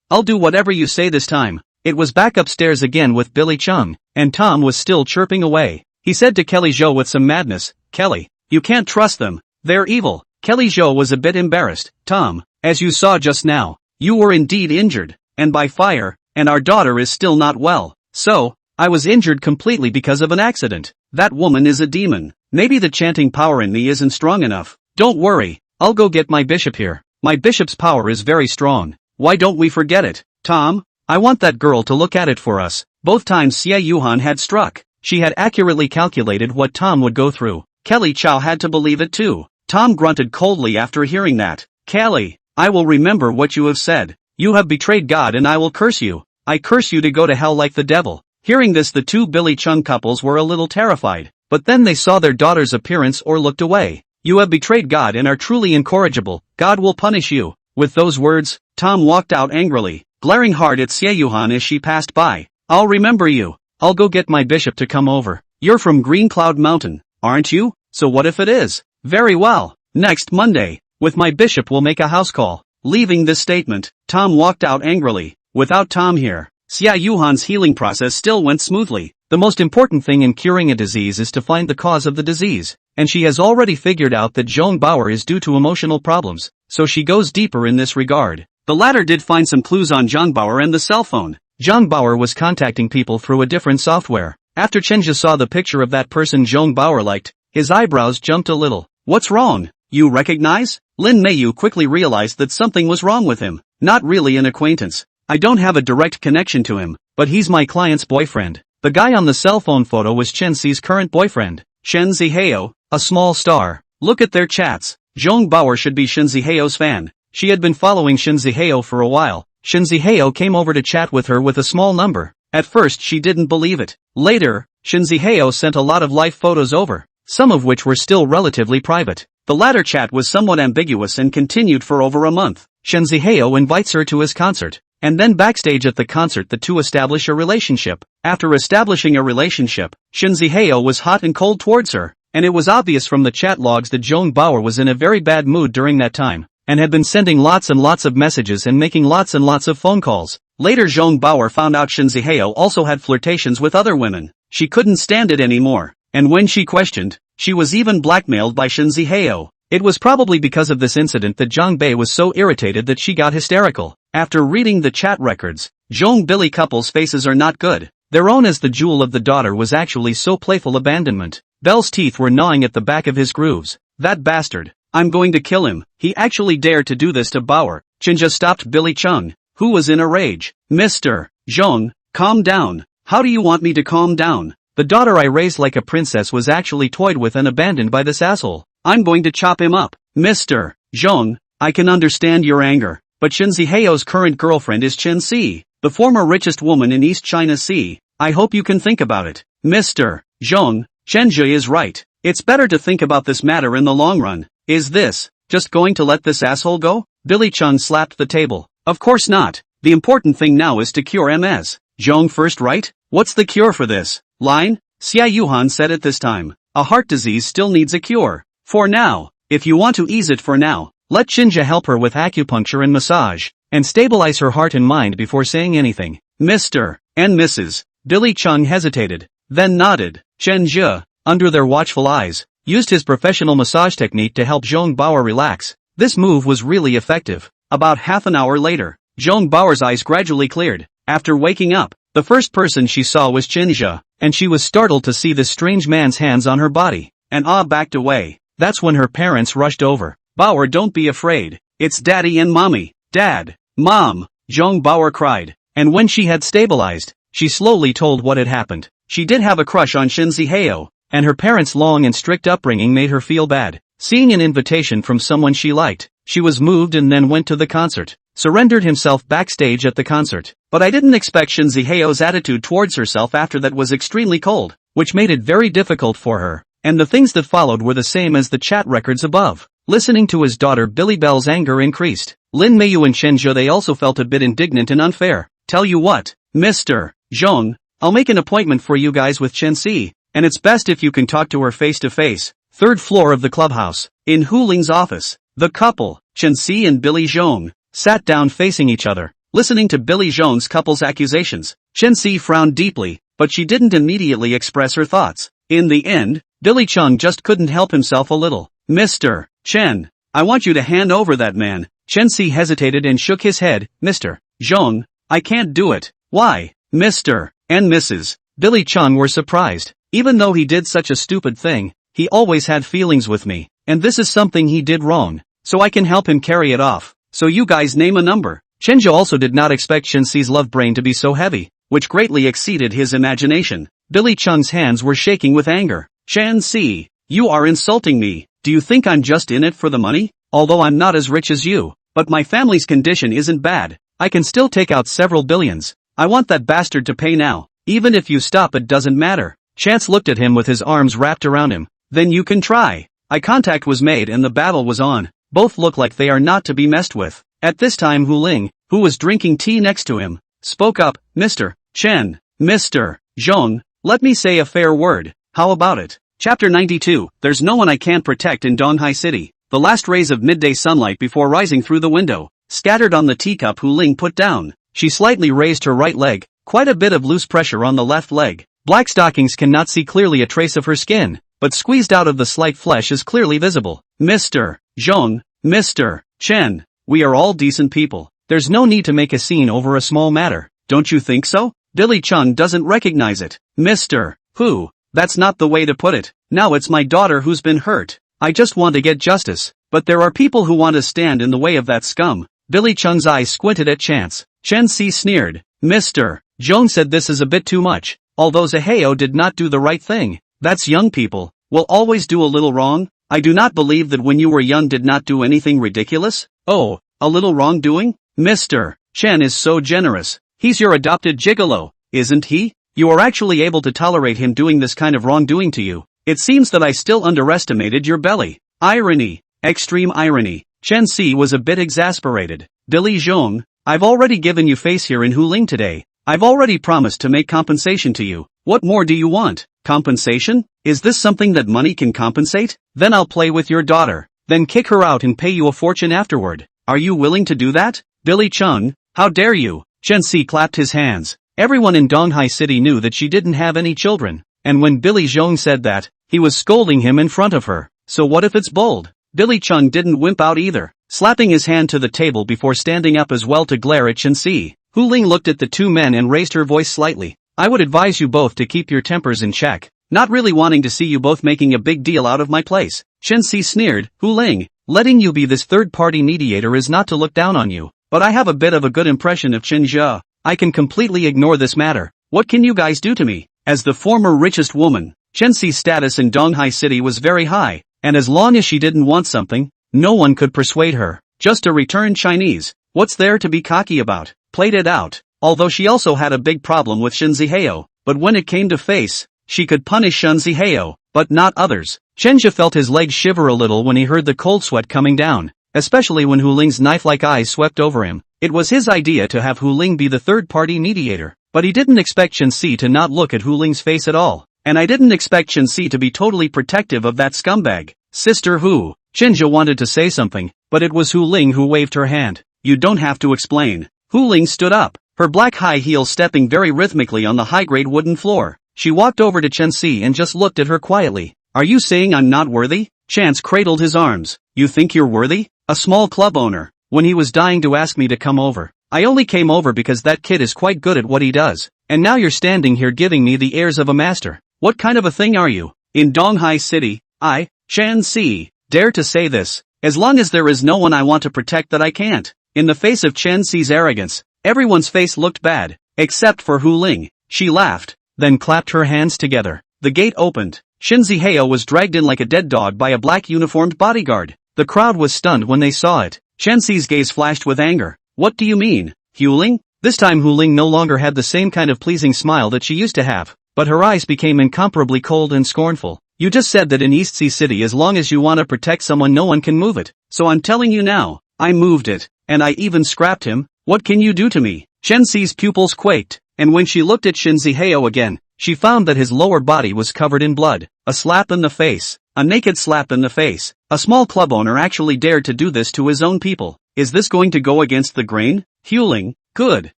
I'll do whatever you say this time. It was back upstairs again with Billy Chung, and Tom was still chirping away. He said to Kelly Zhou with some madness, Kelly, you can't trust them. They're evil. Kelly Zhou was a bit embarrassed. Tom, as you saw just now, you were indeed injured, and by fire, and our daughter is still not well. So, I was injured completely because of an accident. That woman is a demon. Maybe the chanting power in me isn't strong enough. Don't worry, I'll go get my bishop here. My bishop's power is very strong. Why don't we forget it, Tom? I want that girl to look at it for us. Both times Xie Yuhan had struck, she had accurately calculated what Tom would go through. Kelly Chow had to believe it too. Tom grunted coldly after hearing that. Kelly, I will remember what you have said. You have betrayed God and I will curse you. I curse you to go to hell like the devil. Hearing this, the two Billy Chung couples were a little terrified, but then they saw their daughter's appearance or looked away. You have betrayed God and are truly incorrigible. God will punish you. With those words, Tom walked out angrily, glaring hard at Xie Yuhan as she passed by. I'll remember you. I'll go get my bishop to come over. You're from Green Cloud Mountain, aren't you? So what if it is? Very well. Next Monday, with my bishop we'll make a house call. Leaving this statement, Tom walked out angrily. Without Tom here, Xie Yuhan's healing process still went smoothly. The most important thing in curing a disease is to find the cause of the disease, and she has already figured out that Zhong Bauer is due to emotional problems, so she goes deeper in this regard. The latter did find some clues on Zhong Bauer and the cell phone. Zhong Bauer was contacting people through a different software. After Chenja saw the picture of that person Zhong Bauer liked, his eyebrows jumped a little. What's wrong? You recognize? Lin Meiyu quickly realized that something was wrong with him. Not really an acquaintance. I don't have a direct connection to him, but he's my client's boyfriend. The guy on the cell phone photo was Chen Zi's current boyfriend, Shen Ziheo, a small star. Look at their chats. Zhong Bauer should be Shen Ziheo's fan. She had been following Shen Ziheo for a while. Shen Ziheo came over to chat with her with a small number. At first she didn't believe it. Later, Shen Ziheo sent a lot of life photos over, some of which were still relatively private. The latter chat was somewhat ambiguous and continued for over a month. Shen Ziheo invites her to his concert, and then backstage at the concert the two establish a relationship. After establishing a relationship, Shen Ziheo was hot and cold towards her, and it was obvious from the chat logs that Zhong Bauer was in a very bad mood during that time, and had been sending lots and lots of messages and making lots and lots of phone calls. Later Zhong Bauer found out Shen Ziheo also had flirtations with other women. She couldn't stand it anymore, and when she questioned, she was even blackmailed by Shen Ziheo. It was probably because of this incident that Zhang Bei was so irritated that she got hysterical. After reading the chat records, Zhong Billy couple's faces are not good. Their own as the jewel of the daughter was actually so playful abandonment. Bell's teeth were gnawing at the back of his grooves. That bastard. I'm going to kill him. He actually dared to do this to Bauer. Chinja stopped Billy Chung, who was in a rage. Mr. Zhong, calm down. How do you want me to calm down? The daughter I raised like a princess was actually toyed with and abandoned by this asshole. I'm going to chop him up. Mr. Zhong, I can understand your anger, but Shen Ziheo's current girlfriend is Chen Si, the former richest woman in East China Sea. I hope you can think about it. Mr. Zhong, Chen Ji is right. It's better to think about this matter in the long run. Is this just going to let this asshole go? Billy Chung slapped the table. Of course not. The important thing now is to cure MS. Zhong first, right? What's the cure for this? Line? Xie Yuhan said it this time. A heart disease still needs a cure. For now, if you want to ease it for now, let Chinja help her with acupuncture and massage, and stabilize her heart and mind before saying anything. Mr. and Mrs. Billy Chung hesitated, then nodded. Chenja, under their watchful eyes, used his professional massage technique to help Zhong Bauer relax. This move was really effective. About half an hour later, Zhong Bauer's eyes gradually cleared. After waking up, the first person she saw was Chinja, and she was startled to see this strange man's hands on her body, and backed away. That's when her parents rushed over. Bauer, don't be afraid. It's Daddy and Mommy. Dad. Mom. Zhong Bauer cried. And when she had stabilized, she slowly told what had happened. She did have a crush on Shen Ziheo, and her parents' long and strict upbringing made her feel bad. Seeing an invitation from someone she liked, she was moved and then went to the concert. Surrendered himself backstage at the concert. But I didn't expect Shen Ziheo's attitude towards herself after that was extremely cold, which made it very difficult for her. And the things that followed were the same as the chat records above. Listening to his daughter Billy Bell's anger increased. Lin Meiyu and Chen Zhe, they also felt a bit indignant and unfair. Tell you what, Mr. Zhong, I'll make an appointment for you guys with Chen Si, and it's best if you can talk to her face to face. Third floor of the clubhouse. In Hu Ling's office, the couple, Chen Si and Billy Zhong, sat down facing each other, listening to Billy Zhong's couple's accusations. Chen Si frowned deeply, but she didn't immediately express her thoughts. In the end, Billy Chung just couldn't help himself a little. Mr. Chen, I want you to hand over that man. Chen Si hesitated and shook his head. Mr. Zhong, I can't do it. Why? Mr. and Mrs. Billy Chung were surprised. Even though he did such a stupid thing, he always had feelings with me, and this is something he did wrong, so I can help him carry it off. So you guys name a number. Chenja also did not expect Shinsi's love brain to be so heavy, which greatly exceeded his imagination. Billy Chung's hands were shaking with anger. Shinsi, you are insulting me. Do you think I'm just in it for the money? Although I'm not as rich as you, but my family's condition isn't bad. I can still take out several billions. I want that bastard to pay now. Even if you stop, it doesn't matter. Chance looked at him with his arms wrapped around him. Then you can try. Eye contact was made and the battle was on. Both look like they are not to be messed with. At this time Hu Ling, who was drinking tea next to him, spoke up. Mr. Chen, Mr. Zhong, let me say a fair word. How about it? Chapter 92. There's no one I can't protect in Donghai City. The last rays of midday sunlight before rising through the window scattered on the teacup Hu Ling put down. She slightly raised her right leg, quite a bit of loose pressure on the left leg. Black stockings cannot see clearly a trace of her skin, but squeezed out of the slight flesh is clearly visible. Mr. Zhong, Mr. Chen, we are all decent people. There's no need to make a scene over a small matter, don't you think so? Billy Chung doesn't recognize it. Mr. Hu, that's not the way to put it. Now it's my daughter who's been hurt. I just want to get justice, but there are people who want to stand in the way of that scum. Billy Chung's eyes squinted at Chance. Chen Si sneered. Mr. Zhong said this is a bit too much. Although Zaheo did not do the right thing. That's young people, will always do a little wrong. I do not believe that when you were young did not do anything ridiculous. Oh, a little wrongdoing? Mr. Chen is so generous. He's your adopted gigolo, isn't he? You are actually able to tolerate him doing this kind of wrongdoing to you. It seems that I still underestimated your belly. Irony. Extreme irony. Chen Si was a bit exasperated. Billy Zhong, I've already given you face here in Hu Ling today. I've already promised to make compensation to you. What more do you want? Compensation? Is this something that money can compensate? Then I'll play with your daughter. Then kick her out and pay you a fortune afterward. Are you willing to do that? Billy Chung, how dare you? Chen Si clapped his hands. Everyone in Donghai City knew that she didn't have any children. And when Billy Zhong said that, he was scolding him in front of her. So what if it's bold? Billy Chung didn't wimp out either, slapping his hand to the table before standing up as well to glare at Chen Si. Hu Ling looked at the two men and raised her voice slightly. I would advise you both to keep your tempers in check. Not really wanting to see you both making a big deal out of my place. Chen Si sneered. Hu Ling, letting you be this third-party mediator is not to look down on you, but I have a bit of a good impression of Chen Jia. I can completely ignore this matter. What can you guys do to me? As the former richest woman, Chen Si's status in Donghai City was very high, and as long as she didn't want something, no one could persuade her. Just a returned Chinese. What's there to be cocky about? Played it out. Although she also had a big problem with Shin Ziheo, but when it came to face, she could punish Shin Ziheo, but not others. Chenja felt his legs shiver a little when he heard the cold sweat coming down, especially when Hu Ling's knife-like eyes swept over him. It was his idea to have Hu Ling be the third-party mediator, but he didn't expect Chen Si to not look at Hu Ling's face at all, and I didn't expect Chen Si to be totally protective of that scumbag. Sister Hu. Chenja wanted to say something, but it was Hu Ling who waved her hand. You don't have to explain. Hu Ling stood up, her black high heels stepping very rhythmically on the high-grade wooden floor. She walked over to Chen Si and just looked at her quietly. Are you saying I'm not worthy? Chance cradled his arms. You think you're worthy? A small club owner. When he was dying to ask me to come over, I only came over because that kid is quite good at what he does. And now you're standing here giving me the airs of a master. What kind of a thing are you? In Donghai City, I, Chen Si, dare to say this. As long as there is no one I want to protect that I can't. In the face of Chen Si's arrogance, everyone's face looked bad, except for Hu Ling. She laughed, then clapped her hands together. The gate opened. Shin Ziheo was dragged in like a dead dog by a black uniformed bodyguard. The crowd was stunned when they saw it. Chen Si's gaze flashed with anger. What do you mean, Hu Ling? This time Hu Ling no longer had the same kind of pleasing smile that she used to have, but her eyes became incomparably cold and scornful. You just said that in East Sea City as long as you want to protect someone no one can move it. So I'm telling you now, I moved it, and I even scrapped him. What can you do to me? Chen Si's pupils quaked, and when she looked at Shin Ziheo again, she found that his lower body was covered in blood. A slap in the face. A naked slap in the face. A small club owner actually dared to do this to his own people. Is this going to go against the grain? Hu Ling, good.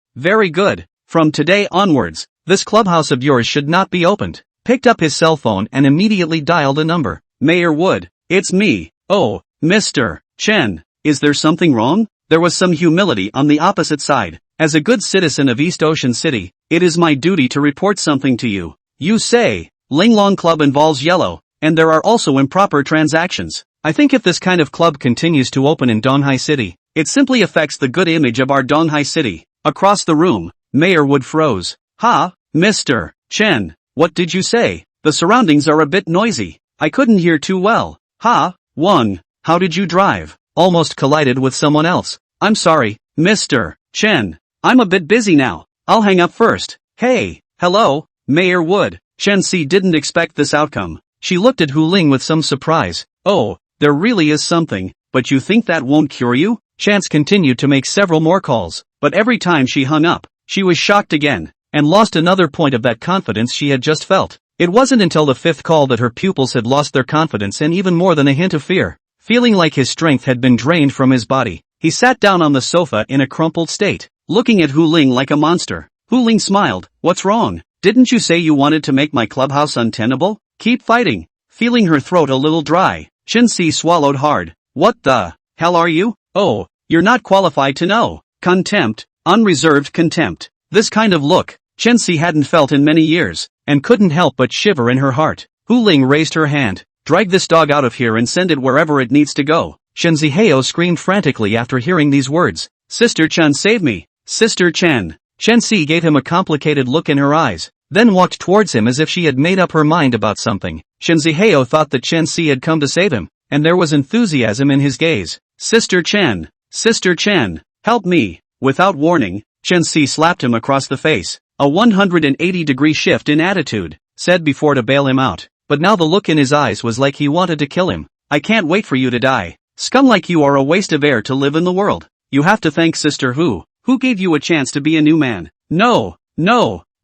Very good. From today onwards, this clubhouse of yours should not be opened. Picked up his cell phone and immediately dialed a number. Mayor Wood. It's me. Oh, Mr. Chen. Is there something wrong? There was some humility on the opposite side. As a good citizen of East Ocean City, it is my duty to report something to you. You say, Linglong Club involves yellow. and there are also improper transactions. I think if this kind of club continues to open in Donghai City, it simply affects the good image of our Donghai City. Across the room, Mayor Wood froze. Ha, Mr. Chen, what did you say? The surroundings are a bit noisy. I couldn't hear too well. Ha, Wang, how did you drive? Almost collided with someone else. I'm sorry, Mr. Chen. I'm a bit busy now. I'll hang up first. Hey, hello, Mayor Wood. Chen Si didn't expect this outcome. She looked at Hu Ling with some surprise. Oh, there really is something, but you think that won't cure you? Chance continued to make several more calls, but every time she hung up, she was shocked again, and lost another point of that confidence she had just felt. It wasn't until the fifth call that her pupils had lost their confidence and even more than a hint of fear. Feeling like his strength had been drained from his body, he sat down on the sofa in a crumpled state, looking at Hu Ling like a monster. Hu Ling smiled. What's wrong? Didn't you say you wanted to make my clubhouse untenable? Keep fighting. Feeling her throat a little dry, Chen Si swallowed hard. What the hell are you? Oh, you're not qualified to know. Contempt, unreserved contempt. This kind of look, Chen Si hadn't felt in many years, and couldn't help but shiver in her heart. Hu Ling raised her hand. Drag this dog out of here and send it wherever it needs to go. Shen Zihao screamed frantically after hearing these words. Sister Chen, save me. Sister Chen. Chen Si gave him a complicated look in her eyes, then walked towards him as if she had made up her mind about something. Shen Zihao thought that Chen Si had come to save him, and there was enthusiasm in his gaze. Sister Chen, help me. Without warning, Chen Si slapped him across the face. A 180-degree shift in attitude, said before to bail him out, but now the look in his eyes was like he wanted to kill him. I can't wait for you to die. Scum like you are a waste of air to live in the world. You have to thank Sister Who gave you a chance to be a new man. No,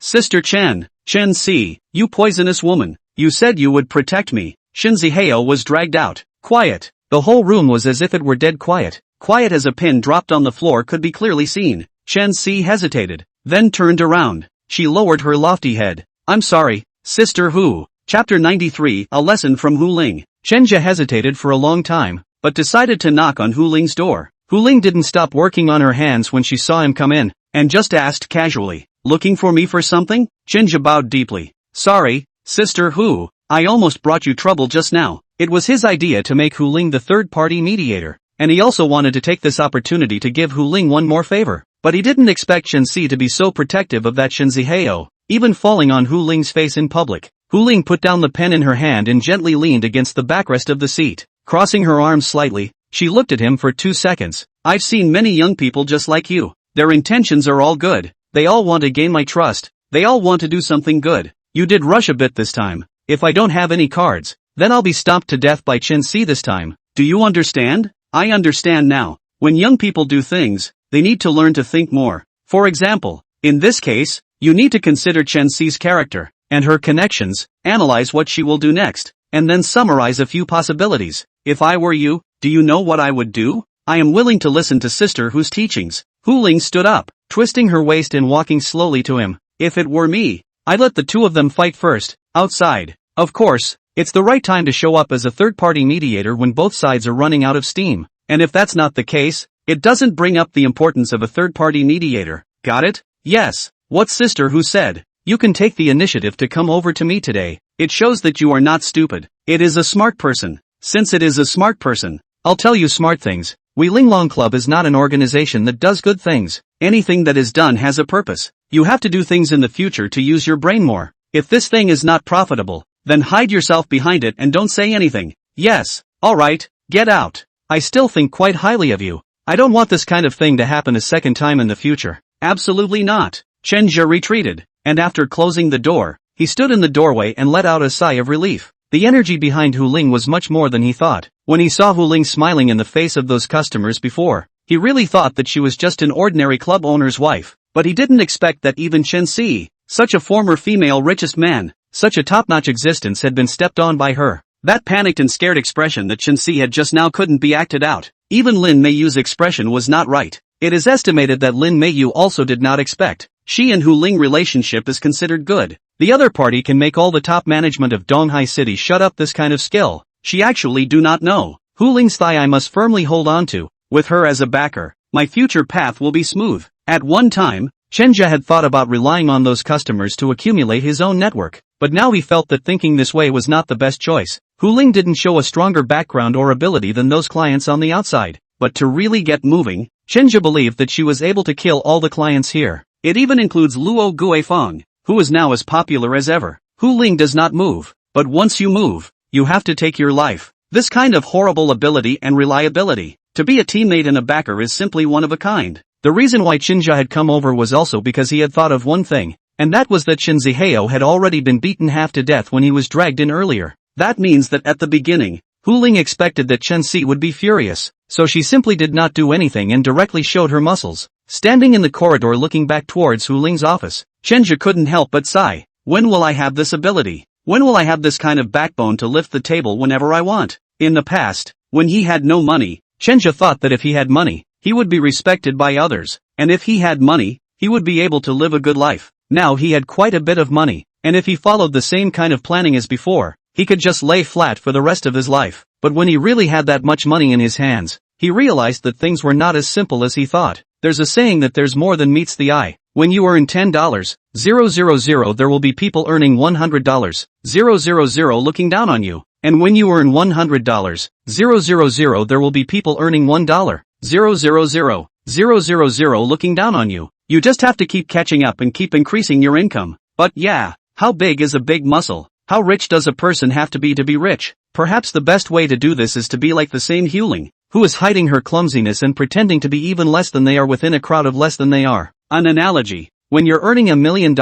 Sister Chen Si, you poisonous woman. You said you would protect me. Shin Zihao was dragged out. Quiet. The whole room was as if it were dead quiet. Quiet as a pin dropped on the floor could be clearly seen. Chen Si hesitated, then turned around. She lowered her lofty head. I'm sorry, Sister Who. Chapter 93, A Lesson from Hu Ling. Chenja hesitated for a long time, but decided to knock on Hu Ling's door. Hu Ling didn't stop working on her hands when she saw him come in, and just asked casually, looking for me for something? Chenja bowed deeply. Sorry, Sister Who, I almost brought you trouble just now. It was his idea to make Hu Ling the third-party mediator, and he also wanted to take this opportunity to give Hu Ling one more favor. But he didn't expect Shen Si to be so protective of that Shen Zihao, even falling on Hu Ling's face in public. Hu Ling put down the pen in her hand and gently leaned against the backrest of the seat. Crossing her arms slightly, she looked at him for 2 seconds. I've seen many young people just like you. Their intentions are all good. They all want to gain my trust. They all want to do something good. You did rush a bit this time. If I don't have any cards, then I'll be stomped to death by Chen Si this time. Do you understand? I understand now. When young people do things, they need to learn to think more. For example, in this case, you need to consider Chen Si's character and her connections, analyze what she will do next, and then summarize a few possibilities. If I were you, do you know what I would do? I am willing to listen to Sister Who's teachings. Hu Ling stood up, twisting her waist and walking slowly to him. If it were me, I'd let the two of them fight first, outside. Of course, it's the right time to show up as a third-party mediator when both sides are running out of steam. And if that's not the case, it doesn't bring up the importance of a third-party mediator. Got it? Yes. What Sister Who said? You can take the initiative to come over to me today. It shows that you are not stupid. It is a smart person. Since it is a smart person, I'll tell you smart things. We Linglong Club is not an organization that does good things. Anything that is done has a purpose. You have to do things in the future to use your brain more. If this thing is not profitable, then hide yourself behind it and don't say anything. Yes. Alright, get out. I still think quite highly of you. I don't want this kind of thing to happen a second time in the future. Absolutely not. Chenja retreated, and after closing the door, he stood in the doorway and let out a sigh of relief. The energy behind Hu Ling was much more than he thought. When he saw Hu Ling smiling in the face of those customers before, he really thought that she was just an ordinary club owner's wife. But he didn't expect that even Chen Si, such a former female richest man, such a top-notch existence had been stepped on by her. That panicked and scared expression that Chen Si had just now couldn't be acted out. Even Lin Meiyu's expression was not right. It is estimated that Lin Meiyu also did not expect. She and Hu Ling relationship is considered good. The other party can make all the top management of Donghai City shut up this kind of skill. She actually do not know. Hu Ling's thigh I must firmly hold on to. With her as a backer, my future path will be smooth. At one time, Chenja had thought about relying on those customers to accumulate his own network, but now he felt that thinking this way was not the best choice. Hu Ling didn't show a stronger background or ability than those clients on the outside, but to really get moving, Chenja believed that she was able to kill all the clients here. It even includes Luo Guifeng, who is now as popular as ever. Hu Ling does not move, but once you move, you have to take your life. This kind of horrible ability and reliability. To be a teammate and a backer is simply one of a kind. The reason why Chenja had come over was also because he had thought of one thing, and that was that Chen Zihao had already been beaten half to death when he was dragged in earlier. That means that at the beginning, Hu Ling expected that Chen Si would be furious, so she simply did not do anything and directly showed her muscles. Standing in the corridor looking back towards Hu Ling's office, Chenja couldn't help but sigh. When will I have this ability? When will I have this kind of backbone to lift the table whenever I want? In the past, when he had no money, Chenja thought that if he had money, he would be respected by others, and if he had money, he would be able to live a good life. Now he had quite a bit of money, and if he followed the same kind of planning as before, he could just lay flat for the rest of his life. But when he really had that much money in his hands, he realized that things were not as simple as he thought. There's a saying that there's more than meets the eye. When you earn $10,000, there will be people earning $100,000 looking down on you. And when you earn $100,000, there will be people earning $1,000,000 looking down on you. You just have to keep catching up and keep increasing your income. But yeah, how big is a big muscle? How rich does a person have to be rich? Perhaps the best way to do this is to be like the same Hu Ling, who is hiding her clumsiness and pretending to be even less than they are within a crowd of less than they are. An analogy: when you're earning $1 million,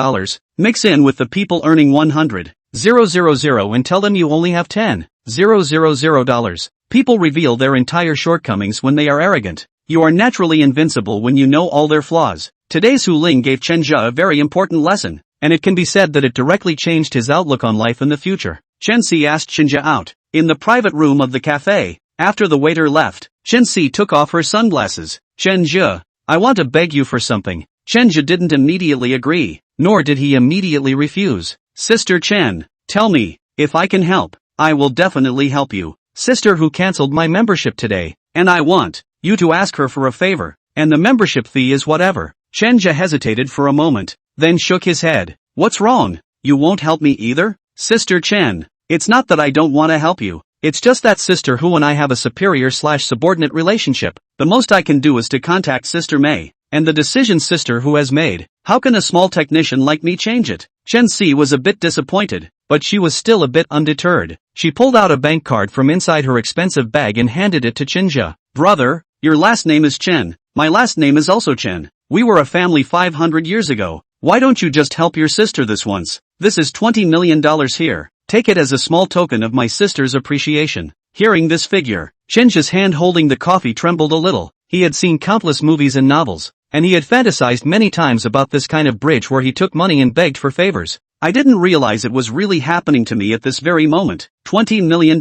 mix in with the people earning $100,000 and tell them you only have $10,000. People reveal their entire shortcomings when they are arrogant. You are naturally invincible when you know all their flaws. Today's Hu Ling gave Chenja a very important lesson, and it can be said that it directly changed his outlook on life in the future. Chen Si asked Chenja out. In the private room of the cafe, after the waiter left, Chen Si took off her sunglasses. Chenja, I want to beg you for something. Chenja didn't immediately agree, nor did he immediately refuse. Sister Chen, tell me, if I can help, I will definitely help you. Sister who cancelled my membership today, and I want you to ask her for a favor, and the membership fee is whatever. Chenja hesitated for a moment, then shook his head. What's wrong? You won't help me either? Sister Chen, it's not that I don't want to help you. It's just that Sister Hu and I have a superior/subordinate relationship. The most I can do is to contact Sister Mei, and the decision Sister Hu has made. How can a small technician like me change it? Chen Si was a bit disappointed, but she was still a bit undeterred. She pulled out a bank card from inside her expensive bag and handed it to Chenja. Brother, your last name is Chen. My last name is also Chen. We were a family 500 years ago. Why don't you just help your sister this once? This is $20 million here. Take it as a small token of my sister's appreciation. Hearing this figure, Chenja's hand holding the coffee trembled a little. He had seen countless movies and novels, and he had fantasized many times about this kind of bridge where he took money and begged for favors. I didn't realize it was really happening to me at this very moment. $20 million.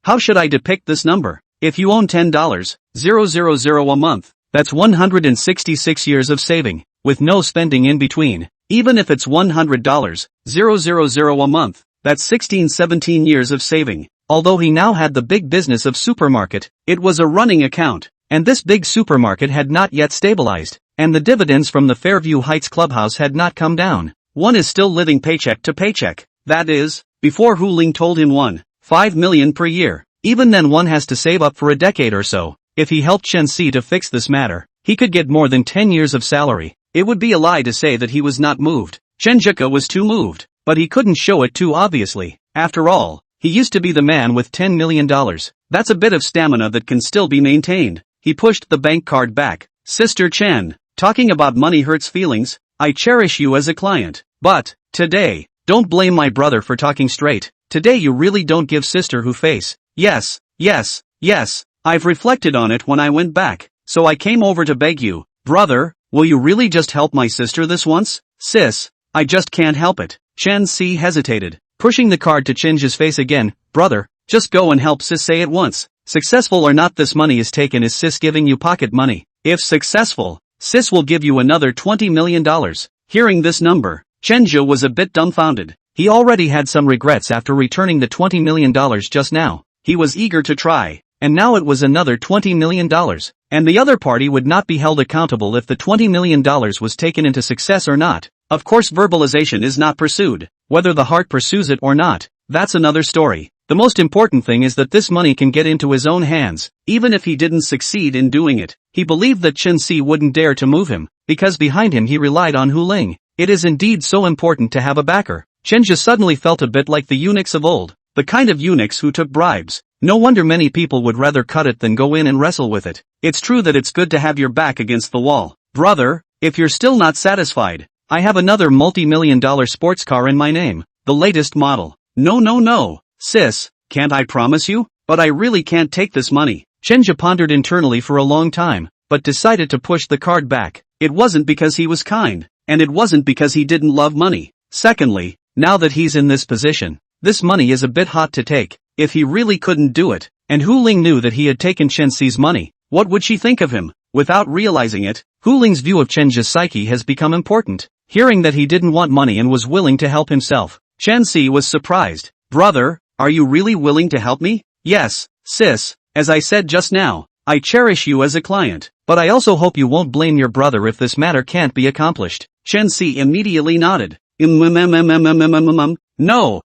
How should I depict this number? If you own $10,000 a month, that's 166 years of saving, with no spending in between. Even if it's $100,000 a month, that's 17 years of saving. Although he now had the big business of supermarket, it was a running account, and this big supermarket had not yet stabilized, and the dividends from the Fairview Heights clubhouse had not come down. One is still living paycheck to paycheck. That is, before Hu Ling told him $5 million per year. Even then one has to save up for a decade or so. If he helped Chen Si to fix this matter, he could get more than 10 years of salary. It would be a lie to say that he was not moved. Chenja was too moved, but he couldn't show it too obviously. After all, he used to be the man with $10 million. That's a bit of stamina that can still be maintained. He pushed the bank card back. Sister Chen, talking about money hurts feelings. I cherish you as a client. But, today, don't blame my brother for talking straight. Today you really don't give Sister Hu face. Yes. I've reflected on it when I went back, so I came over to beg you. Brother, will you really just help my sister this once? Sis, I just can't help it. Chen Si hesitated, pushing the card to Chenja's face again. Brother, just go and help sis say it once. Successful or not, this money is taken. Is sis giving you pocket money? If successful, sis will give you another $20 million. Hearing this number, Chenja was a bit dumbfounded. He already had some regrets after returning the $20 million just now. He was eager to try, and now it was another $20 million. And the other party would not be held accountable if the $20 million was taken into success or not. Of course, verbalization is not pursued. Whether the heart pursues it or not, that's another story. The most important thing is that this money can get into his own hands, even if he didn't succeed in doing it. He believed that Chen-si wouldn't dare to move him, because behind him he relied on Hu Ling. It is indeed so important to have a backer. Chen-ji suddenly felt a bit like the eunuchs of old, the kind of eunuchs who took bribes. No wonder many people would rather cut it than go in and wrestle with it. It's true that it's good to have your back against the wall. Brother, if you're still not satisfied, I have another multi-million-dollar sports car in my name, the latest model. No, sis, can't I promise you? But I really can't take this money. Chen-ji pondered internally for a long time, but decided to push the card back. It wasn't because he was kind, and it wasn't because he didn't love money. Secondly, now that he's in this position, this money is a bit hot to take. If he really couldn't do it, and Hu Ling knew that he had taken Chen-si's money, what would she think of him? Without realizing it, Hu Ling's view of Chen-ji's psyche has become important. Hearing that he didn't want money and was willing to help himself, Chen-si was surprised. Brother, are you really willing to help me? Yes, sis, as I said just now, I cherish you as a client, but I also hope you won't blame your brother if this matter can't be accomplished. Chen-si immediately nodded. No,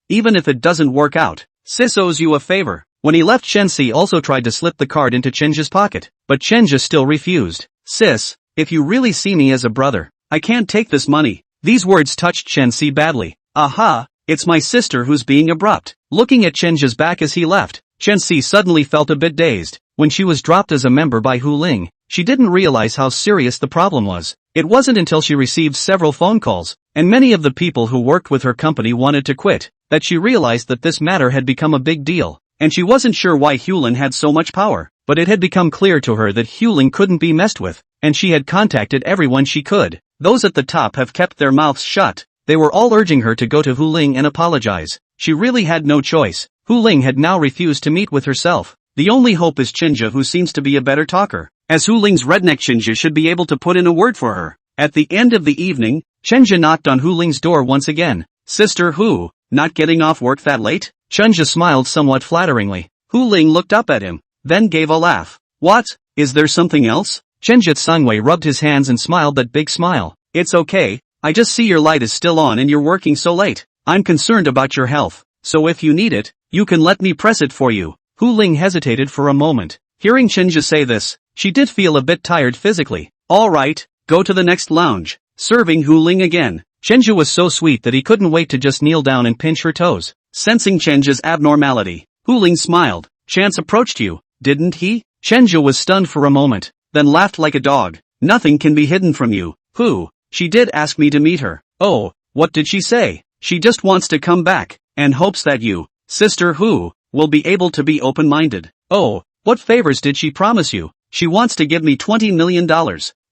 even if it doesn't work out, sis owes you a favor. When he left, Chen-si also tried to slip the card into Chen-ji's pocket, but Chen-ji still refused. Sis, if you really see me as a brother, I can't take this money. These words touched Chen-si badly. Aha, it's my sister who's being abrupt. Looking at Chen-ji's back as he left, Chen-si suddenly felt a bit dazed. When she was dropped as a member by Hu Ling, she didn't realize how serious the problem was. It wasn't until she received several phone calls, and many of the people who worked with her company wanted to quit, that she realized that this matter had become a big deal, and she wasn't sure why Hulin had so much power, but it had become clear to her that Hulin couldn't be messed with, and she had contacted everyone she could. Those at the top have kept their mouths shut. They were all urging her to go to Hu Ling and apologize. She really had no choice. Hu Ling had now refused to meet with herself. The only hope is Chinja, who seems to be a better talker, as Hu Ling's redneck Chinja should be able to put in a word for her. At the end of the evening, Chinja knocked on Hu Ling's door once again. Sister Hu, not getting off work that late? Chinja smiled somewhat flatteringly. Hu Ling looked up at him, then gave a laugh. What? Is there something else? Chinja Sangwei rubbed his hands and smiled that big smile. It's okay, I just see your light is still on and you're working so late. I'm concerned about your health, so if you need it, you can let me press it for you. Hu Ling hesitated for a moment. Hearing Chinja say this, she did feel a bit tired physically. Alright, go to the next lounge. Serving Hu Ling again. Chinja was so sweet that he couldn't wait to just kneel down and pinch her toes. Sensing Chinja's abnormality, Hu Ling smiled. Chance approached you, didn't he? Chinja was stunned for a moment, then laughed like a dog. Nothing can be hidden from you. Who? She did ask me to meet her. Oh, what did she say? She just wants to come back, and hopes that you, Sister Hu, will be able to be open-minded. Oh, what favors did she promise you? She wants to give me $20 million.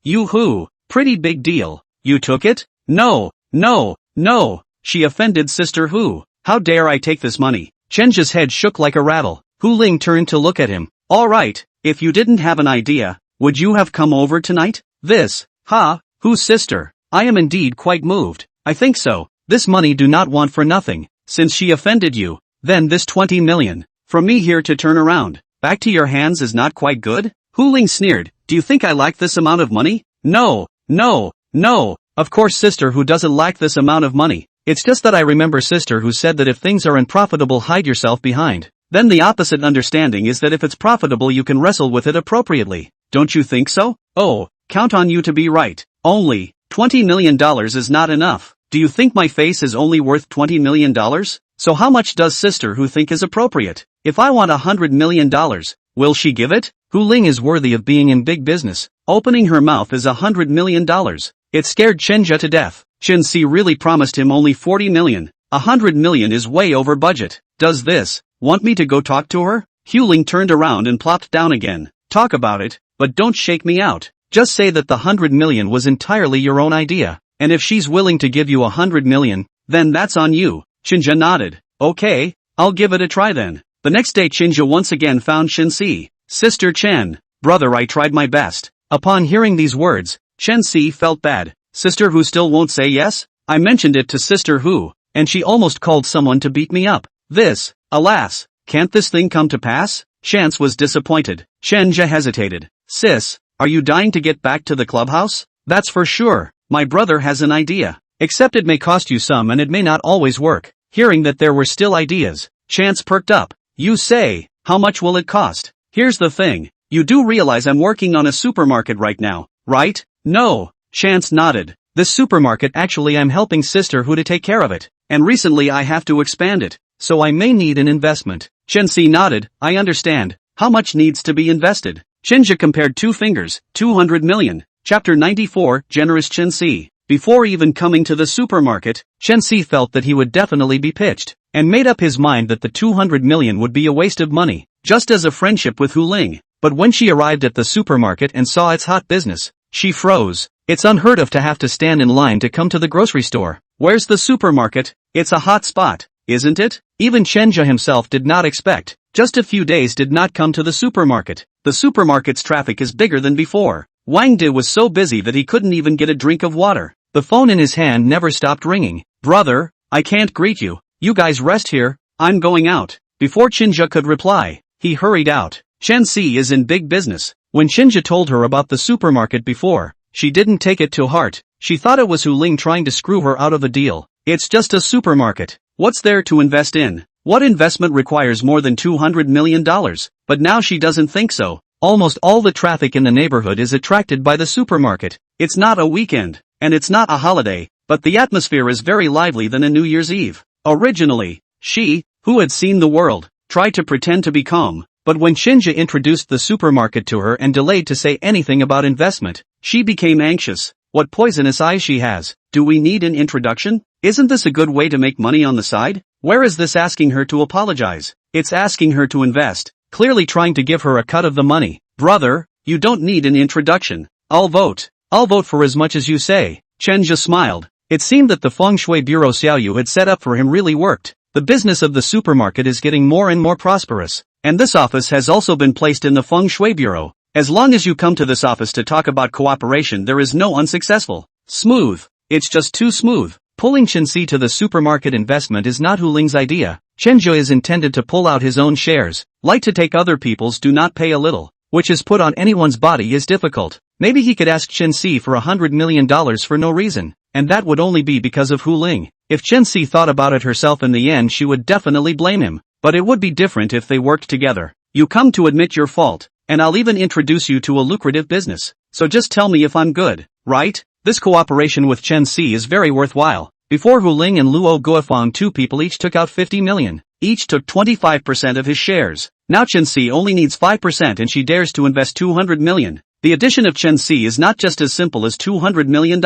You Hu, pretty big deal. You took it? No. She offended Sister Hu. How dare I take this money? Chenja's head shook like a rattle. Hu Ling turned to look at him. Alright, if you didn't have an idea, would you have come over tonight? This, Hu's sister. I am indeed quite moved. I think so. This money do not want for nothing. Since she offended you, then this 20 million. From me here to turn around, back to your hands is not quite good? Hu Ling sneered. Do you think I like this amount of money? No. Of course Sister Hu doesn't like this amount of money. It's just that I remember Sister Hu said that if things are unprofitable, hide yourself behind. Then the opposite understanding is that if it's profitable you can wrestle with it appropriately. Don't you think so? Oh, count on you to be right. Only, $20 million is not enough. Do you think my face is only worth $20 million? So how much does Sister Hu think is appropriate? If I want $100 million, will she give it? Hu Ling is worthy of being in big business. Opening her mouth is $100 million. It scared Chenja to death. Chen Si really promised him only 40 million. 100 million is way over budget. Does this want me to go talk to her? Hu Ling turned around and plopped down again. Talk about it, but don't shake me out. Just say that the 100 million was entirely your own idea. And if she's willing to give you 100 million, then that's on you. Chinja nodded. Okay, I'll give it a try then. The next day Chinja once again found Chen Si. Sister Chen, brother, I tried my best. Upon hearing these words, Chen Si felt bad. Sister Hu still won't say yes? I mentioned it to Sister Hu, and she almost called someone to beat me up. This, alas, Can't this thing come to pass? Chance was disappointed. Chenja hesitated. Sis, are you dying to get back to the clubhouse? That's for sure. My brother has an idea. Except it may cost you some and it may not always work. Hearing that there were still ideas, Chance perked up. You say, how much will it cost? Here's the thing. You do realize I'm working on a supermarket right now, right? No. Chance nodded. This supermarket actually I'm helping sister Hu to take care of it. And recently I have to expand it. So I may need an investment. Chensi nodded. I understand. How much needs to be invested? Chenja compared two fingers. 200 million. Chapter 94, Generous Chensi. Before even coming to the supermarket, Chensi felt that he would definitely be pitched, and made up his mind that the 200 million would be a waste of money, just as a friendship with Hu Ling. But when she arrived at the supermarket and saw its hot business, she froze. It's unheard of to have to stand in line to come to the grocery store. Where's the supermarket? It's a hot spot, isn't it? Even Chenja himself did not expect. Just a few days did not come to the supermarket. The supermarket's traffic is bigger than before. Wang Di was so busy that he couldn't even get a drink of water. The phone in his hand never stopped ringing. Brother, I can't greet you. You guys rest here. I'm going out. Before Chenja could reply, he hurried out. Chen Si is in big business. When Chenja told her about the supermarket before, she didn't take it to heart. She thought it was Hu Ling trying to screw her out of a deal. It's just a supermarket. What's there to invest in? What investment requires more than $200 million? But now she doesn't think so. Almost all the traffic in the neighborhood is attracted by the supermarket. It's not a weekend, and it's not a holiday, but the atmosphere is very lively than a New Year's Eve. Originally, she, who had seen the world, tried to pretend to be calm, but when Chenja introduced the supermarket to her and delayed to say anything about investment, she became anxious. What poisonous eyes she has. Do we need an introduction? Isn't this a good way to make money on the side? Where is this asking her to apologize? It's asking her to invest, clearly trying to give her a cut of the money. Brother, you don't need an introduction. I'll vote. I'll vote for as much as you say. Chenja smiled. It seemed that the feng shui bureau Xiaoyu had set up for him really worked. The business of the supermarket is getting more and more prosperous, and this office has also been placed in the feng shui bureau. As long as you come to this office to talk about cooperation, there is no unsuccessful. Smooth. It's just too smooth. Pulling Chensi to the supermarket investment is not Hu Ling's idea. Chenja is intended to pull out his own shares. Like to take other people's, do not pay a little, which is put on anyone's body is difficult. Maybe he could ask Chensi for $100 million for no reason, and that would only be because of Hu Ling. If Chensi thought about it herself in the end, she would definitely blame him. But it would be different if they worked together. You come to admit your fault, and I'll even introduce you to a lucrative business. So just tell me if I'm good, right? This cooperation with Chensi is very worthwhile. Before Hu Ling and Luo Guofang, two people each took out 50 million. Each took 25% of his shares. Now Chensi only needs 5% and she dares to invest 200 million. The addition of Chensi is not just as simple as $200 million.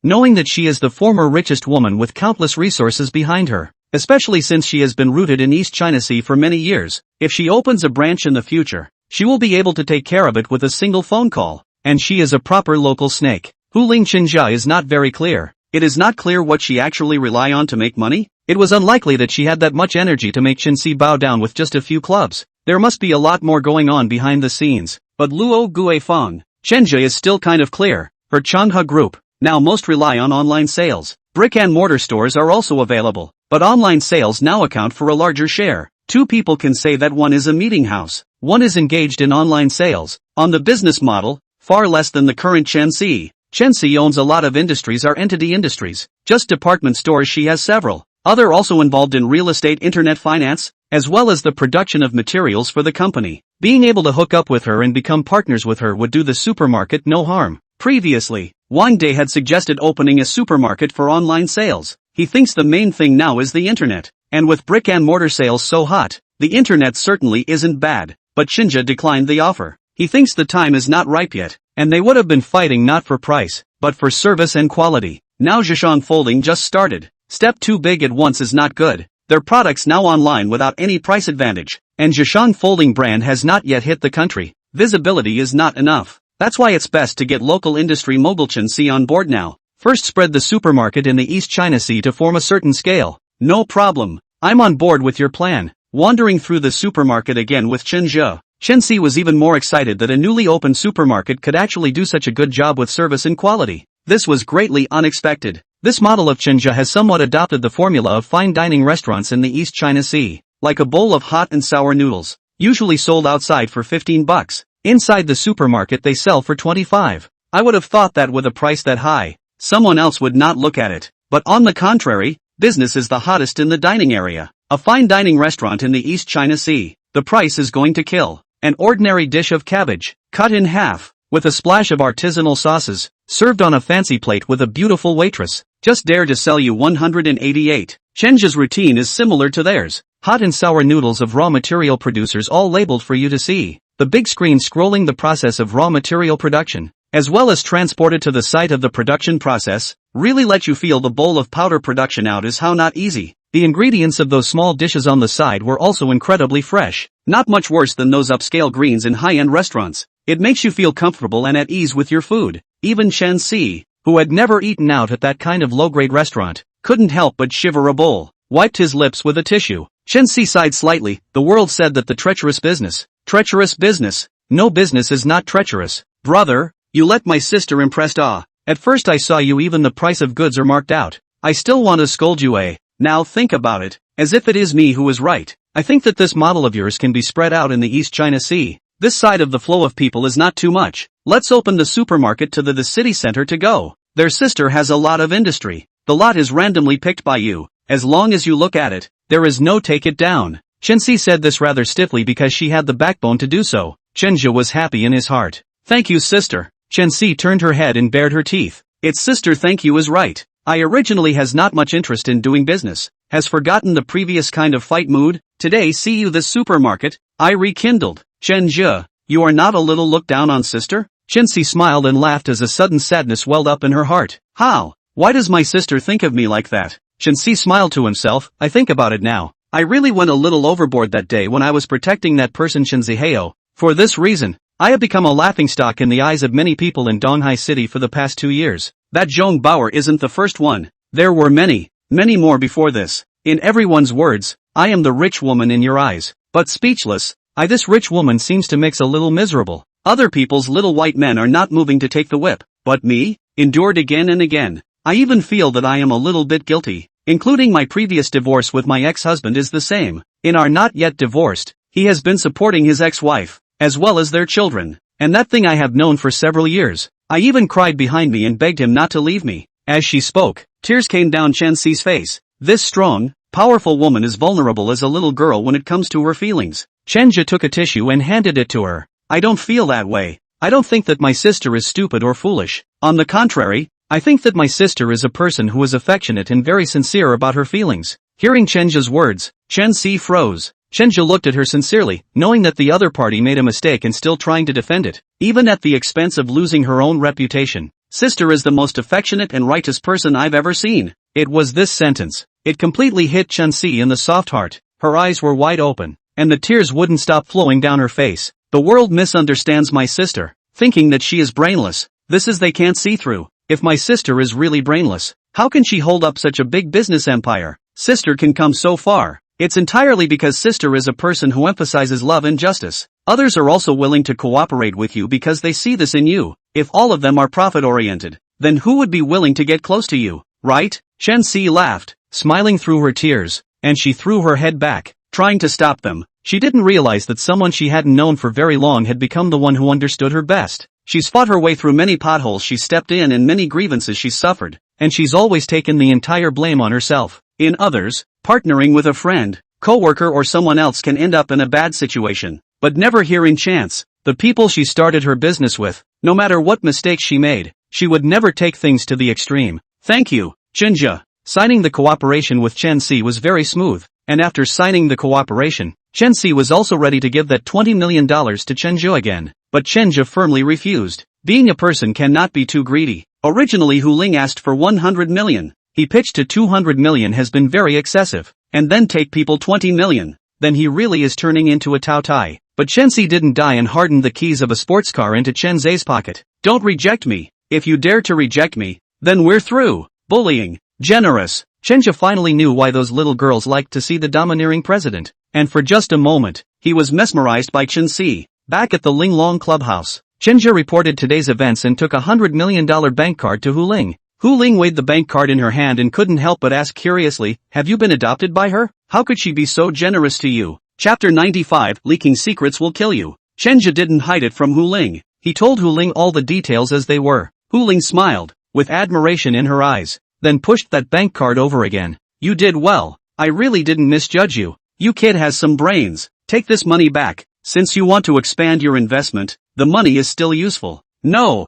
Knowing that she is the former richest woman with countless resources behind her, especially since she has been rooted in East China Sea for many years, if she opens a branch in the future, she will be able to take care of it with a single phone call. And she is a proper local snake. Hu Ling Chenja is not very clear. It is not clear what she actually rely on to make money. It was unlikely that she had that much energy to make Chensi bow down with just a few clubs. There must be a lot more going on behind the scenes. But Luo Guifang, Chenja is still kind of clear. Her Changhua group now most rely on online sales. Brick and mortar stores are also available, but online sales now account for a larger share. Two people can say that one is a meeting house. One is engaged in online sales. On the business model, far less than the current Chensi. Chensi owns a lot of industries are entity industries. Just department stores she has several. Other also involved in real estate, internet finance, as well as the production of materials for the company. Being able to hook up with her and become partners with her would do the supermarket no harm. Previously, Wang Di had suggested opening a supermarket for online sales. He thinks the main thing now is the internet. And with brick and mortar sales so hot, the internet certainly isn't bad. But Chenja declined the offer. He thinks the time is not ripe yet, and they would have been fighting not for price, but for service and quality. Now Zhishan Folding just started. Step too big at once is not good. Their products now online without any price advantage, and Zhishan Folding brand has not yet hit the country. Visibility is not enough. That's why it's best to get local industry mogul Chensi on board now. First spread the supermarket in the East China Sea to form a certain scale. No problem. I'm on board with your plan. Wandering through the supermarket again with Chenja, Chensi was even more excited that a newly opened supermarket could actually do such a good job with service and quality. This was greatly unexpected. This model of Chenja has somewhat adopted the formula of fine dining restaurants in the East China Sea. like a bowl of hot and sour noodles, usually sold outside for 15 bucks. Inside the supermarket they sell for 25. I would have thought that with a price that high, someone else would not look at it. But on the contrary, business is the hottest in the dining area. A fine dining restaurant in the East China Sea. The price is going to kill. An ordinary dish of cabbage, cut in half, with a splash of artisanal sauces, served on a fancy plate with a beautiful waitress, just dare to sell you 188. Chenja's routine is similar to theirs. Hot and sour noodles of raw material producers all labeled for you to see. The big screen scrolling the process of raw material production, as well as transported to the site of the production process, really let you feel the bowl of powder production out is how not easy. The ingredients of those small dishes on the side were also incredibly fresh, not much worse than those upscale greens in high-end restaurants. It makes you feel comfortable and at ease with your food. Even Chen Si, who had never eaten out at that kind of low-grade restaurant, couldn't help but shiver a bowl, wiped his lips with a tissue. Chen Si sighed slightly. The world said that the treacherous business. Treacherous business? No business is not treacherous. Brother, you let my sister impressed. At first I saw you even the price of goods are marked out. I still want to scold you, eh? Now think about it, as if it is me who is right. I think that this model of yours can be spread out in the East China Sea. This side of the flow of people is not too much. Let's open the supermarket to the city center to go. Their sister has a lot of industry. The lot is randomly picked by you. As long as you look at it, there is no take it down. Chen Si said this rather stiffly because she had the backbone to do so. Chenja was happy in his heart. Thank you, sister. Chen Si turned her head and bared her teeth. It's sister, thank you is right. I originally has not much interest in doing business. Has forgotten the previous kind of fight mood. Today see you this supermarket. I rekindled. Chenja, you are not a little looked down on, sister? Chen Si smiled and laughed as a sudden sadness welled up in her heart. How? Why does my sister think of me like that? Chen Si smiled to himself. I think about it now. I really went a little overboard that day when I was protecting that person Chen Zihao. For this reason, I have become a laughingstock in the eyes of many people in Donghai City for the past 2 years. That Zhong Bauer isn't the first one. There were many more before this. In everyone's words, I am the rich woman in your eyes. But speechless, this rich woman seems to mix a little miserable. Other people's little white men are not moving to take the whip. But me, endured again and again. I even feel that I am a little bit guilty. Including my previous divorce with my ex-husband is the same. In our not yet divorced, he has been supporting his ex-wife, as well as their children. And that thing I have known for several years. I even cried behind me and begged him not to leave me. As she spoke, tears came down Chen Si's face. This strong, powerful woman is vulnerable as a little girl when it comes to her feelings. Chenja took a tissue and handed it to her. I don't feel that way. I don't think that my sister is stupid or foolish. On the contrary, I think that my sister is a person who is affectionate and very sincere about her feelings. Hearing Chenja's words, Chen Si froze. Chenja looked at her sincerely, knowing that the other party made a mistake and still trying to defend it, even at the expense of losing her own reputation. Sister is the most affectionate and righteous person I've ever seen. It was this sentence. It completely hit Chen Si in the soft heart. Her eyes were wide open, and the tears wouldn't stop flowing down her face. The world misunderstands my sister, thinking that she is brainless. This is they can't see through. If my sister is really brainless, how can she hold up such a big business empire? Sister can come so far. It's entirely because sister is a person who emphasizes love and justice. Others are also willing to cooperate with you because they see this in you. If all of them are profit-oriented, then who would be willing to get close to you, right? Chen Si laughed, smiling through her tears, and she threw her head back, trying to stop them. She didn't realize that someone she hadn't known for very long had become the one who understood her best. She's fought her way through many potholes she's stepped in and many grievances she's suffered, and she's always taken the entire blame on herself. In others, partnering with a friend, coworker or someone else can end up in a bad situation, but never here in Chance. The people she started her business with, no matter what mistakes she made, she would never take things to the extreme. Thank you, Chenja. Signing the cooperation with Chen Si was very smooth, and after signing the cooperation, Chen Si was also ready to give that $20 million to Chenja again, but Chenja firmly refused. Being a person cannot be too greedy. Originally Hu Ling asked for 100 million. He pitched to 200 million has been very excessive, and then take people 20 million. Then he really is turning into a Tao Tai. But Chen Si didn't die and hardened the keys of a sports car into Chen Zhe's pocket. Don't reject me. If you dare to reject me, then we're through. Bullying. Generous. Chenja finally knew why those little girls liked to see the domineering president. And for just a moment, he was mesmerized by Chen Si. Back at the Linglong clubhouse, Chenja reported today's events and took $100 million bank card to Hu Ling. Hu Ling weighed the bank card in her hand and couldn't help but ask curiously, have you been adopted by her? How could she be so generous to you? Chapter 95, Leaking Secrets Will Kill You. Chenja didn't hide it from Hu Ling. He told Hu Ling all the details as they were. Hu Ling smiled, with admiration in her eyes, then pushed that bank card over again. You did well. I really didn't misjudge you. You kid has some brains. Take this money back. Since you want to expand your investment, the money is still useful. No,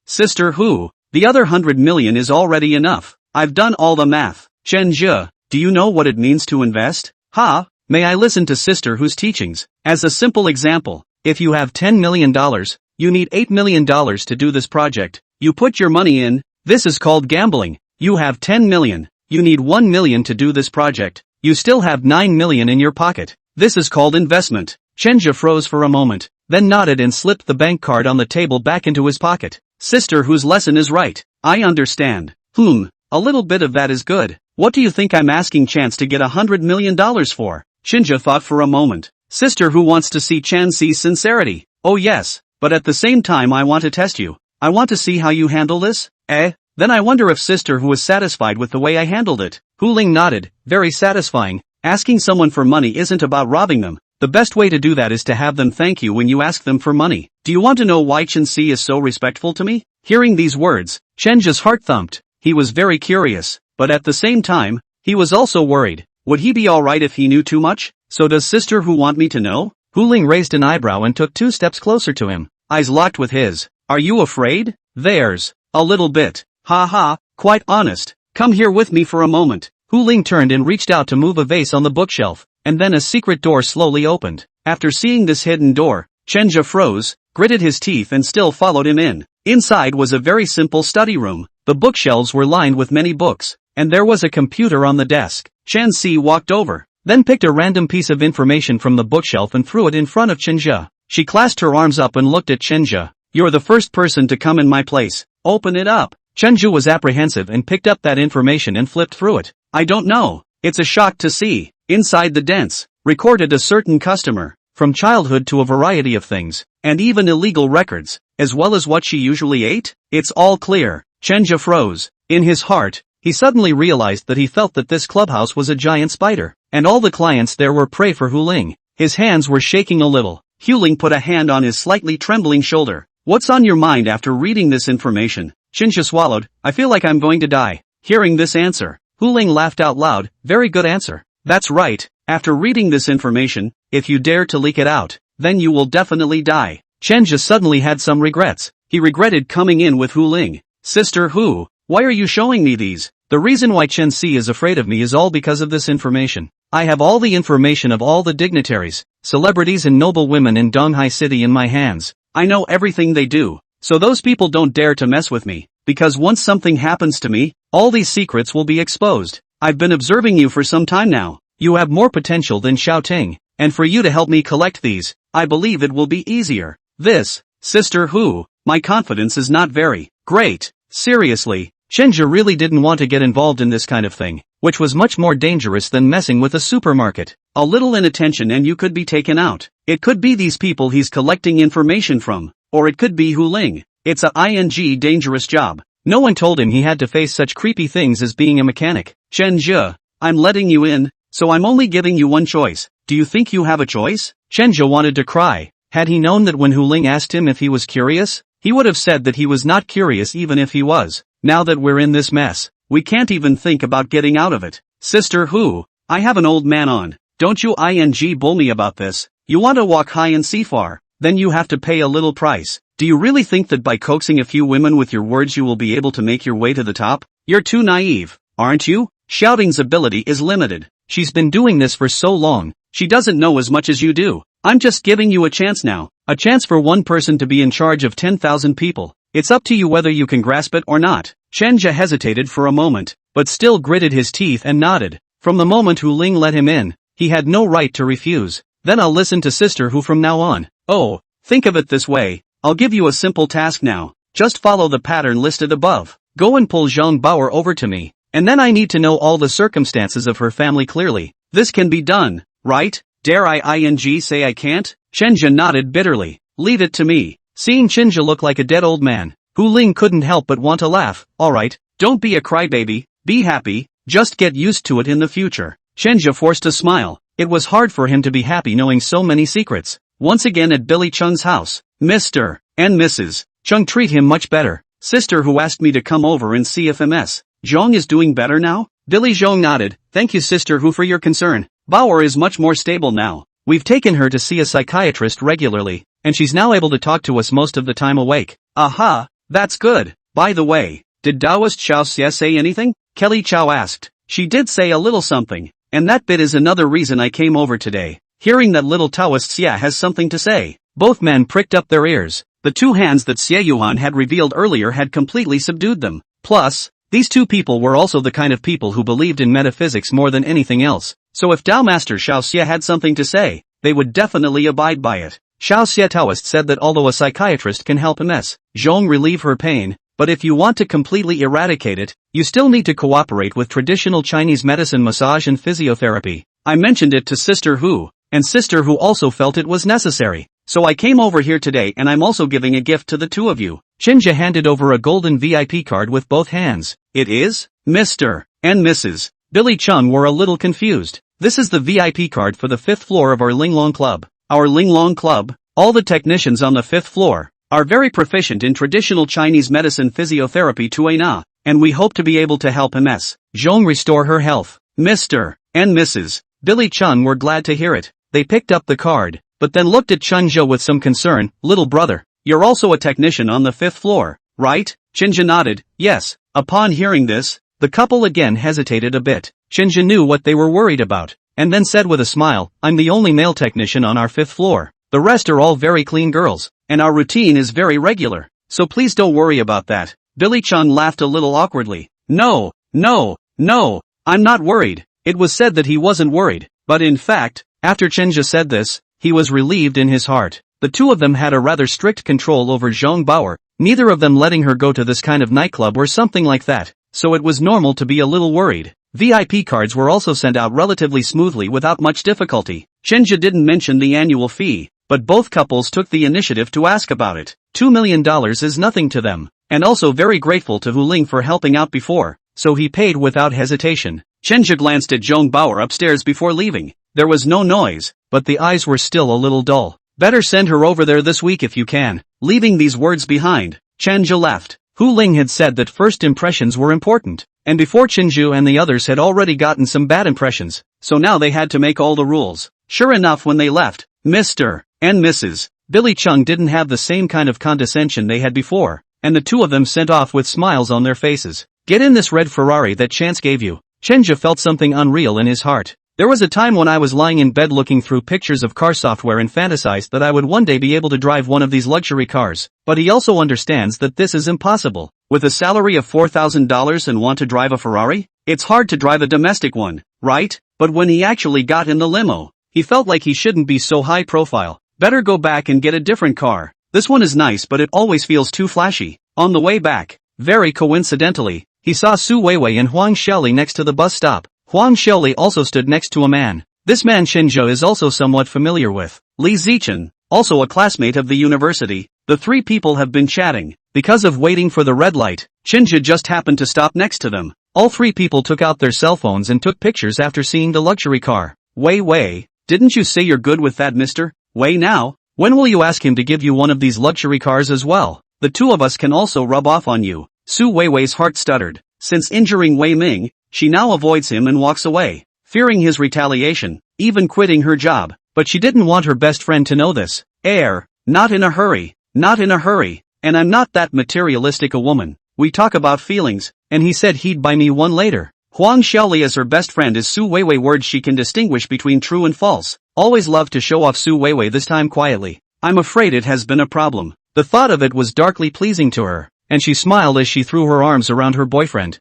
Sister Hu. The other 100 million is already enough. I've done all the math. Chenja, do you know what it means to invest? May I listen to Sister Hu's teachings? As a simple example, if you have $10 million, you need $8 million to do this project. You put your money in. This is called gambling. You have 10 million. You need 1 million to do this project. You still have 9 million in your pocket. This is called investment. Chenja froze for a moment, then nodded and slipped the bank card on the table back into his pocket. Sister Hu's lesson is right. I understand. A little bit of that is good. What do you think I'm asking Chance to get $100 million for? Chenja thought for a moment. Sister Hu wants to see Chan's sincerity. Oh yes, but at the same time I want to test you. I want to see how you handle this. Then I wonder if Sister Hu is satisfied with the way I handled it. Hu Ling nodded, very satisfying. Asking someone for money isn't about robbing them. The best way to do that is to have them thank you when you ask them for money. Do you want to know why Chen-si is so respectful to me? Hearing these words, Chenja's heart thumped. He was very curious, but at the same time, he was also worried. Would he be alright if he knew too much? So does Sister Hu want me to know? Hu Ling raised an eyebrow and took 2 steps closer to him, eyes locked with his. Are you afraid? There's a little bit. Quite honest. Come here with me for a moment. Hu Ling turned and reached out to move a vase on the bookshelf, and then a secret door slowly opened. After seeing this hidden door, Chenja froze, gritted his teeth and still followed him in. Inside was a very simple study room. The bookshelves were lined with many books, and there was a computer on the desk. Chen-si walked over, then picked a random piece of information from the bookshelf and threw it in front of Chenja. She clasped her arms up and looked at Chenja. You're the first person to come in my place. Open it up. Chenja was apprehensive and picked up that information and flipped through it. I don't know. It's a shock to see. Inside the dense, recorded a certain customer, from childhood to a variety of things, and even illegal records, as well as what she usually ate. It's all clear. Chenja froze. In his heart, he suddenly realized that he felt that this clubhouse was a giant spider, and all the clients there were prey for Hu Ling. His hands were shaking a little. Hu Ling put a hand on his slightly trembling shoulder. What's on your mind after reading this information? Chenja swallowed. I feel like I'm going to die. Hearing this answer, Hu Ling laughed out loud. Very good answer. That's right. After reading this information, if you dare to leak it out, then you will definitely die. Chenja suddenly had some regrets. He regretted coming in with Hu Ling. Sister Hu, why are you showing me these? The reason why Chen-si is afraid of me is all because of this information. I have all the information of all the dignitaries, celebrities and noble women in Donghai City in my hands. I know everything they do. So those people don't dare to mess with me, because once something happens to me, all these secrets will be exposed. I've been observing you for some time now. You have more potential than Xiaoting, and for you to help me collect these, I believe it will be easier. Sister Hu, my confidence is not very great. Seriously, Chenja really didn't want to get involved in this kind of thing, which was much more dangerous than messing with a supermarket. A little inattention and you could be taken out. It could be these people he's collecting information from. Or it could be Hu Ling. It's a dangerous job. No one told him he had to face such creepy things as being a mechanic. Chenja, I'm letting you in, so I'm only giving you one choice. Do you think you have a choice? Chenja wanted to cry. Had he known that when Hu Ling asked him if he was curious, he would have said that he was not curious even if he was. Now that we're in this mess, we can't even think about getting out of it. Sister Hu, I have an old man on. Don't you bull me about this. You want to walk high and see far. Then you have to pay a little price. Do you really think that by coaxing a few women with your words you will be able to make your way to the top? You're too naive, aren't you? Xiaoting's ability is limited. She's been doing this for so long, she doesn't know as much as you do. I'm just giving you a chance now. A chance for one person to be in charge of 10,000 people. It's up to you whether you can grasp it or not. Chenja hesitated for a moment, but still gritted his teeth and nodded. From the moment Hu Ling let him in, he had no right to refuse. Then I'll listen to Sister Hu from now on. Oh, think of it this way. I'll give you a simple task now. Just follow the pattern listed above. Go and pull Zhang Bauer over to me. And then I need to know all the circumstances of her family clearly. This can be done, right? Dare I say I can't? Chenja nodded bitterly. Leave it to me. Seeing Chenja look like a dead old man, Hu Ling couldn't help but want to laugh. Alright, don't be a crybaby, be happy, just get used to it in the future. Chenja forced a smile. It was hard for him to be happy knowing so many secrets. Once again at Billy Chung's house, Mr. and Mrs. Chung treat him much better. Sister who asked me to come over and see if Ms. Zhong is doing better now? Billy Zhong nodded. Thank you Sister Hu for your concern. Bauer is much more stable now. We've taken her to see a psychiatrist regularly, and she's now able to talk to us most of the time awake. Aha, that's good. By the way, did Taoist Xiao Xie say anything? Kelly Chow asked. She did say a little something, and that bit is another reason I came over today. Hearing that little Taoist Xie has something to say, both men pricked up their ears. The two hands that Xie Yuan had revealed earlier had completely subdued them. Plus, these two people were also the kind of people who believed in metaphysics more than anything else, so if Tao Master Xiao Xie had something to say, they would definitely abide by it. Xiao Xie Taoist said that although a psychiatrist can help Ms. Zhong relieve her pain, but if you want to completely eradicate it, you still need to cooperate with traditional Chinese medicine, massage and physiotherapy. I mentioned it to Sister Hu, and Sister Hu also felt it was necessary. So I came over here today and I'm also giving a gift to the two of you. Chenja handed over a golden VIP card with both hands. It is? Mr. and Mrs. Billy Chung were a little confused. This is the VIP card for the 5th floor of our Linglong Club. Our Linglong Club, all the technicians on the 5th floor, are very proficient in traditional Chinese medicine physiotherapy tuina, and we hope to be able to help Ms. Zhong restore her health. Mr. and Mrs. Billy Chung were glad to hear it. They picked up the card, but then looked at Chunja with some concern. Little brother, you're also a technician on the 5th floor, right? Chinja nodded. Yes. Upon hearing this, the couple again hesitated a bit. Chinja knew what they were worried about, and then said with a smile, I'm the only male technician on our 5th floor. The rest are all very clean girls, and our routine is very regular, so please don't worry about that. Billy Chung laughed a little awkwardly. No, I'm not worried. It was said that he wasn't worried, but in fact, after Chenja said this, he was relieved in his heart. The two of them had a rather strict control over Zhong Bauer, neither of them letting her go to this kind of nightclub or something like that, so it was normal to be a little worried. VIP cards were also sent out relatively smoothly without much difficulty. Chenja didn't mention the annual fee, but both couples took the initiative to ask about it. $2 million is nothing to them, and also very grateful to Hu Ling for helping out before, so he paid without hesitation. Chenja glanced at Zhong Bauer upstairs before leaving. There was no noise, but the eyes were still a little dull. Better send her over there this week if you can. Leaving these words behind, Chenja left. Hu Ling had said that first impressions were important, and before Chenju and the others had already gotten some bad impressions, so now they had to make all the rules. Sure enough, when they left, Mr. and Mrs. Billy Chung didn't have the same kind of condescension they had before, and the two of them sent off with smiles on their faces. Get in this red Ferrari that chance gave you. Chenja felt something unreal in his heart. There was a time when I was lying in bed looking through pictures of car software and fantasized that I would one day be able to drive one of these luxury cars, but he also understands that this is impossible. With a salary of $4,000 and want to drive a Ferrari? It's hard to drive a domestic one, right? But when he actually got in the limo, he felt like he shouldn't be so high profile. Better go back and get a different car. This one is nice but it always feels too flashy. On the way back, very coincidentally, he saw Su Weiwei and Huang Xiaoli next to the bus stop. Huang Xiaoli also stood next to a man. This man Shinjo is also somewhat familiar with. Li Zichen, also a classmate of the university. The three people have been chatting. Because of waiting for the red light, Shinjo just happened to stop next to them. All three people took out their cell phones and took pictures after seeing the luxury car. Wei, didn't you say you're good with that, mister? Wei now? When will you ask him to give you one of these luxury cars as well? The two of us can also rub off on you. Su Weiwei's heart stuttered. Since injuring Wei Ming, she now avoids him and walks away, fearing his retaliation, even quitting her job. But she didn't want her best friend to know this. Not in a hurry, and I'm not that materialistic a woman. We talk about feelings, and he said he'd buy me one later. Huang Xiaoli as her best friend is Su Weiwei. Words she can distinguish between true and false. Always loved to show off Su Weiwei, this time quietly. I'm afraid it has been a problem. The thought of it was darkly pleasing to her, and she smiled as she threw her arms around her boyfriend.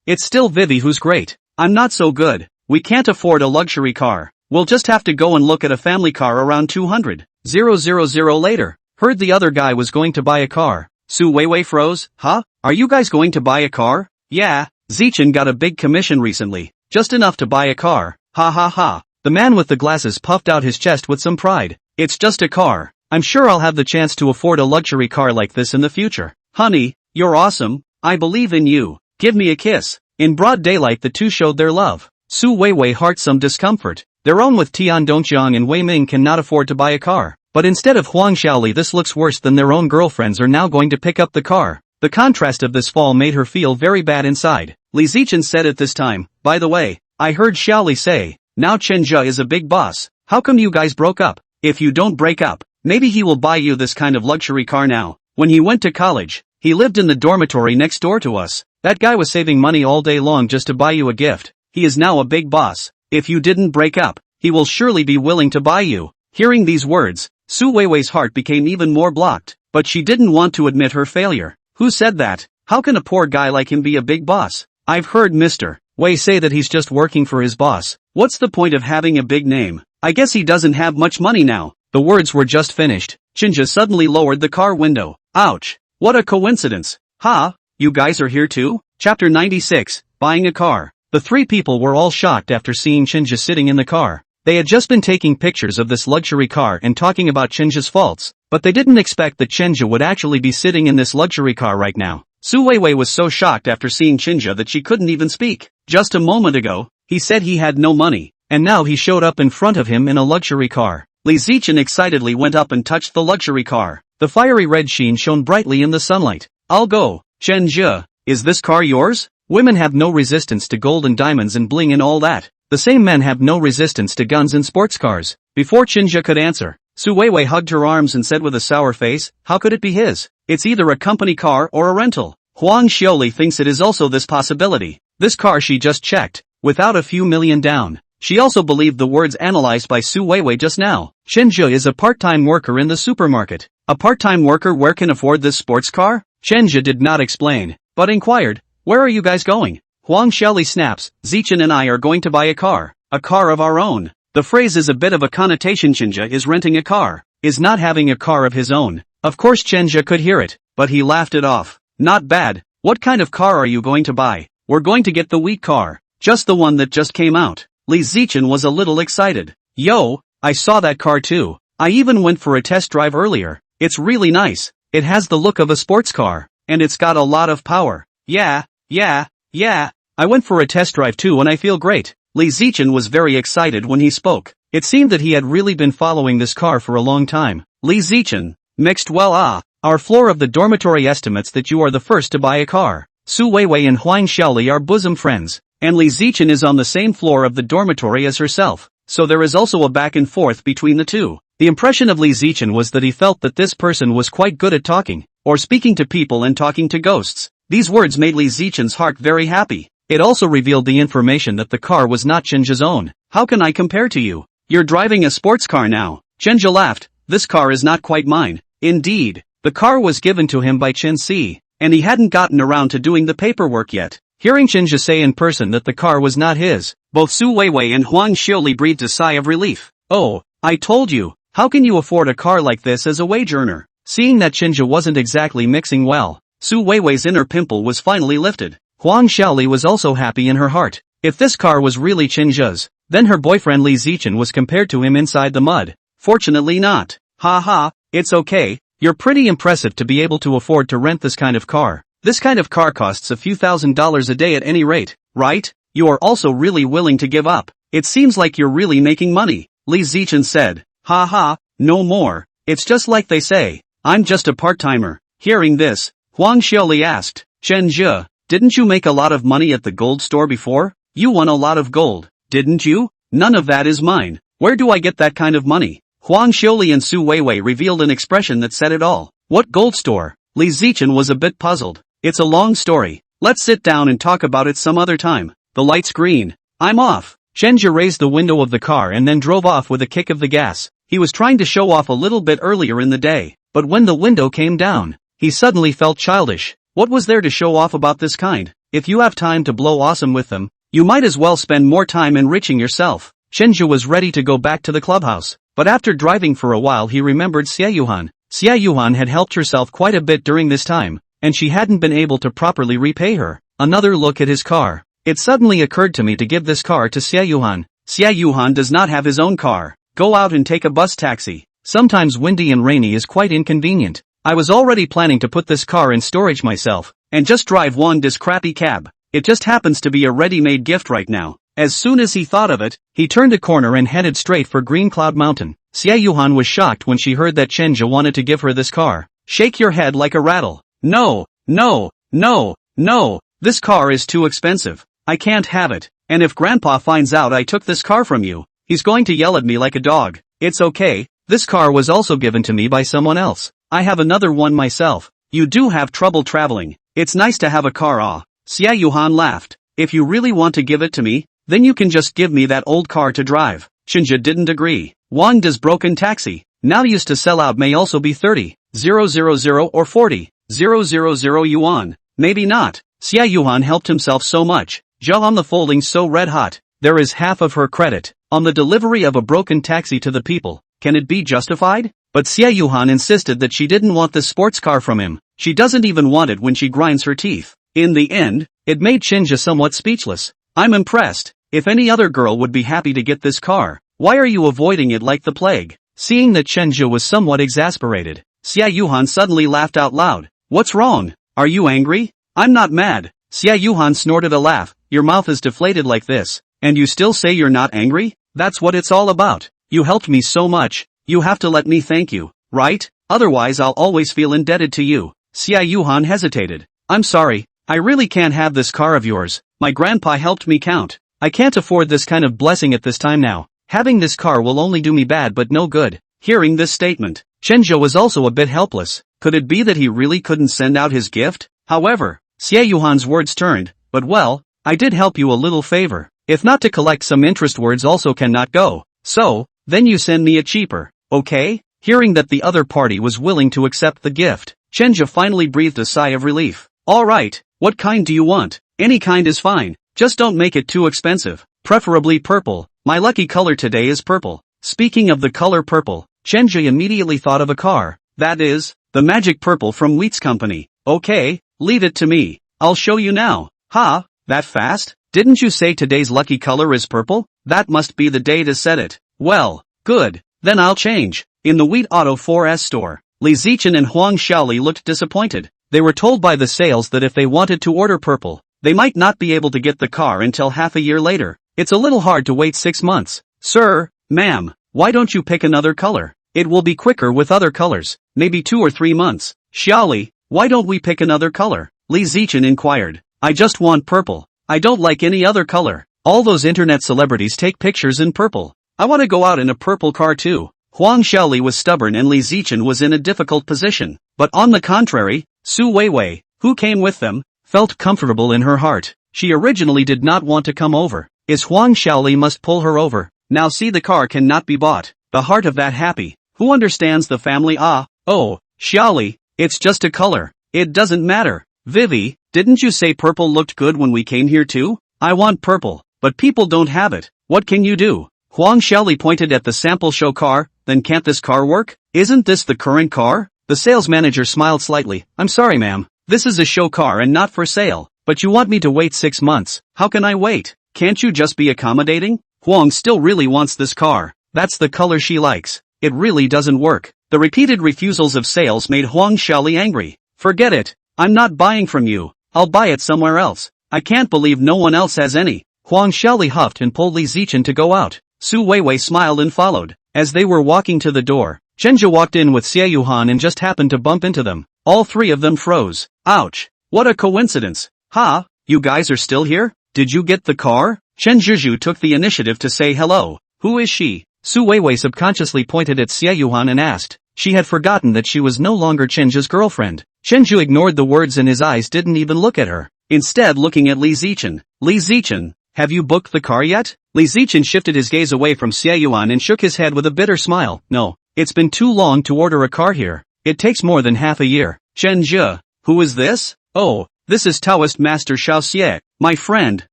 It's still Vivi who's great. I'm not so good. We can't afford a luxury car. We'll just have to go and look at a family car around 200,000 later. Heard the other guy was going to buy a car. Su Weiwei froze. Huh? Are you guys going to buy a car? Yeah. Zichen got a big commission recently. Just enough to buy a car. Ha ha ha. The man with the glasses puffed out his chest with some pride. It's just a car. I'm sure I'll have the chance to afford a luxury car like this in the future. Honey, you're awesome, I believe in you, give me a kiss. In broad daylight the two showed their love. Su Weiwei heart some discomfort. Their own with Tian Dongjiang and Wei Ming cannot afford to buy a car. But instead of Huang Xiaoli, this looks worse than their own girlfriends are now going to pick up the car. The contrast of this fall made her feel very bad inside. Li Zichen said at this time, by the way, I heard Xiaoli say, now Chen Zhe is a big boss. How come you guys broke up? If you don't break up, maybe he will buy you this kind of luxury car now. When he went to college, he lived in the dormitory next door to us. That guy was saving money all day long just to buy you a gift. He is now a big boss. If you didn't break up, he will surely be willing to buy you. Hearing these words, Su Weiwei's heart became even more blocked, but she didn't want to admit her failure. Who said that? How can a poor guy like him be a big boss? I've heard Mr. Wei say that he's just working for his boss. What's the point of having a big name? I guess he doesn't have much money now. The words were just finished. Chinja suddenly lowered the car window. Ouch. What a coincidence. Ha, you guys are here too? Chapter 96, Buying a Car. The three people were all shocked after seeing Chinja sitting in the car. They had just been taking pictures of this luxury car and talking about Chinja's faults, but they didn't expect that Chinja would actually be sitting in this luxury car right now. Su Weiwei was so shocked after seeing Chinja that she couldn't even speak. Just a moment ago, he said he had no money, and now he showed up in front of him in a luxury car. Li Zichen excitedly went up and touched the luxury car. The fiery red sheen shone brightly in the sunlight. I'll go. Chen Zhe, is this car yours? Women have no resistance to gold and diamonds and bling and all that. The same men have no resistance to guns and sports cars. Before Chinja could answer, Su Weiwei hugged her arms and said with a sour face, how could it be his? It's either a company car or a rental. Huang Xiaoli thinks it is also this possibility. This car she just checked, without a few million down. She also believed the words analyzed by Su Weiwei just now. Chenja is a part-time worker in the supermarket. A part-time worker where can afford this sports car? Chenja did not explain, but inquired, where are you guys going? Huang Xiaoli snaps, Zichen and I are going to buy a car of our own. The phrase is a bit of a connotation. Chenja is renting a car, is not having a car of his own. Of course Chenja could hear it, but he laughed it off. Not bad. What kind of car are you going to buy? We're going to get the weak car. Just the one that just came out. Li Zichen was a little excited. Yo, I saw that car too. I even went for a test drive earlier. It's really nice. It has the look of a sports car, and it's got a lot of power. Yeah. I went for a test drive too and I feel great. Li Zichen was very excited when he spoke. It seemed that he had really been following this car for a long time. Li Zichen, mixed well our floor of the dormitory estimates that you are the first to buy a car. Su Weiwei and Huang Xiaoli are bosom friends, and Li Zichen is on the same floor of the dormitory as herself, so there is also a back and forth between the two. The impression of Li Zichen was that he felt that this person was quite good at talking, or speaking to people and talking to ghosts. These words made Li Zichen's heart very happy. It also revealed the information that the car was not Chenja's own. How can I compare to you? You're driving a sports car now. Chenja laughed. This car is not quite mine. Indeed, the car was given to him by Chen Si, and he hadn't gotten around to doing the paperwork yet. Hearing Chenja say in person that the car was not his, both Su Weiwei and Huang Xiaoli breathed a sigh of relief. Oh, I told you. How can you afford a car like this as a wage earner? Seeing that Chenja wasn't exactly mixing well, Su Weiwei's inner pimple was finally lifted. Huang Xiaoli was also happy in her heart. If this car was really Chenja's, then her boyfriend Li Zichen was compared to him inside the mud. Fortunately not. Ha, it's okay. You're pretty impressive to be able to afford to rent this kind of car. This kind of car costs a few $1,000s a day at any rate, right? You are also really willing to give up. It seems like you're really making money. Li Zichen said. Ha, no more. It's just like they say. I'm just a part-timer. Hearing this, Huang Xiaoli asked, Chen Zhe, didn't you make a lot of money at the gold store before? You won a lot of gold, didn't you? None of that is mine. Where do I get that kind of money? Huang Xiaoli and Su Weiwei revealed an expression that said it all. What gold store? Li Zichen was a bit puzzled. It's a long story. Let's sit down and talk about it some other time. The light's green. I'm off. Chenja raised the window of the car and then drove off with a kick of the gas. He was trying to show off a little bit earlier in the day, but when the window came down, he suddenly felt childish. What was there to show off about this kind? If you have time to blow awesome with them, you might as well spend more time enriching yourself. Chenja was ready to go back to the clubhouse, but after driving for a while he remembered Xia Yuhan. Xia Yuhan had helped herself quite a bit during this time, and she hadn't been able to properly repay her. Another look at his car. It suddenly occurred to me to give this car to Xia Yuhan. Xia Yuhan does not have his own car. Go out and take a bus taxi. Sometimes windy and rainy is quite inconvenient. I was already planning to put this car in storage myself, and just drive this crappy cab. It just happens to be a ready-made gift right now. As soon as he thought of it, he turned a corner and headed straight for Green Cloud Mountain. Xie Yuhan was shocked when she heard that Chenja wanted to give her this car. Shake your head like a rattle. No, no, no, no, this car is too expensive. I can't have it, and if Grandpa finds out I took this car from you, he's going to yell at me like a dog. It's okay, this car was also given to me by someone else. I have another one myself. You do have trouble traveling. It's nice to have a car. Xie Yuhan laughed. If you really want to give it to me, then you can just give me that old car to drive. Chenja didn't agree. Wang does broken taxi, now used to sell out may also be 30,000 or 40,000 yuan. Maybe not. Xie Yuhan helped himself so much. On the folding so red hot. There is half of her credit on the delivery of a broken taxi to the people. Can it be justified? But Xie Yuhan insisted that she didn't want this sports car from him. She doesn't even want it when she grinds her teeth. In the end, it made Chenja somewhat speechless. I'm impressed. If any other girl would be happy to get this car, why are you avoiding it like the plague? Seeing that Chenja was somewhat exasperated, Xie Yuhan suddenly laughed out loud. What's wrong? Are you angry? I'm not mad. Xie Yuhan snorted a laugh. Your mouth is deflated like this, and you still say you're not angry? That's what it's all about. You helped me so much, you have to let me thank you, right? Otherwise I'll always feel indebted to you. Xie Yuhan hesitated. I'm sorry, I really can't have this car of yours. My grandpa helped me count. I can't afford this kind of blessing at this time now. Having this car will only do me bad but no good. Hearing this statement, Chenja was also a bit helpless. Could it be that he really couldn't send out his gift? However, Xie Yuhan's words turned, but well, I did help you a little favor. If not to collect some interest words also cannot go. So, then you send me a cheaper, okay? Hearing that the other party was willing to accept the gift, Chenja finally breathed a sigh of relief. Alright, what kind do you want? Any kind is fine. Just don't make it too expensive, preferably purple. My lucky color today is purple. Speaking of the color purple, Chenja immediately thought of a car. That is, the magic purple from Wheat's company. Okay, leave it to me. I'll show you now. Ha, that fast? Didn't you say today's lucky color is purple? That must be the day to set it. Well, good, then I'll change. In the Wheat Auto 4S store, Li Zichen and Huang Xiaoli looked disappointed. They were told by the sales that if they wanted to order purple, they might not be able to get the car until half a year later. It's a little hard to wait 6 months. Sir, ma'am, why don't you pick another color? It will be quicker with other colors, maybe 2 or 3 months. Xiaoli, why don't we pick another color? Li Zichen inquired. I just want purple. I don't like any other color. All those internet celebrities take pictures in purple. I want to go out in a purple car too. Huang Xiaoli was stubborn and Li Zichen was in a difficult position. But on the contrary, Su Weiwei, who came with them, felt comfortable in her heart. She originally did not want to come over. Is Huang Xiaoli must pull her over. Now see, the car cannot be bought. The heart of that happy. Who understands the family? Oh, Xiaoli, it's just a color. It doesn't matter. Vivi, didn't you say purple looked good when we came here too? I want purple, but people don't have it. What can you do? Huang Xiaoli pointed at the sample show car. Then can't this car work? Isn't this the current car? The sales manager smiled slightly. I'm sorry ma'am, this is a show car and not for sale. But you want me to wait 6 months. How can I wait? Can't you just be accommodating? Huang still really wants this car. That's the color she likes. It really doesn't work. The repeated refusals of sales made Huang Xiaoli angry. Forget it. I'm not buying from you. I'll buy it somewhere else. I can't believe no one else has any. Huang Xiaoli huffed and pulled Li Zichen to go out. Su Weiwei smiled and followed. As they were walking to the door, Chenja walked in with Xie Yuhan and just happened to bump into them. All three of them froze. Ouch. What a coincidence. Ha, you guys are still here? Did you get the car? Chen Zhizhu took the initiative to say hello. Who is she? Su Weiwei subconsciously pointed at Xie Yuhan and asked. She had forgotten that she was no longer Chenja's girlfriend. Chen Zhu ignored the words and his eyes didn't even look at her. Instead looking at Li Zichen. Li Zichen, have you booked the car yet? Li Zichen shifted his gaze away from Xie Yuan and shook his head with a bitter smile. No, it's been too long to order a car here. It takes more than half a year. Chen Zhe, who is this? Oh, this is Taoist Master Xiao Xie, my friend.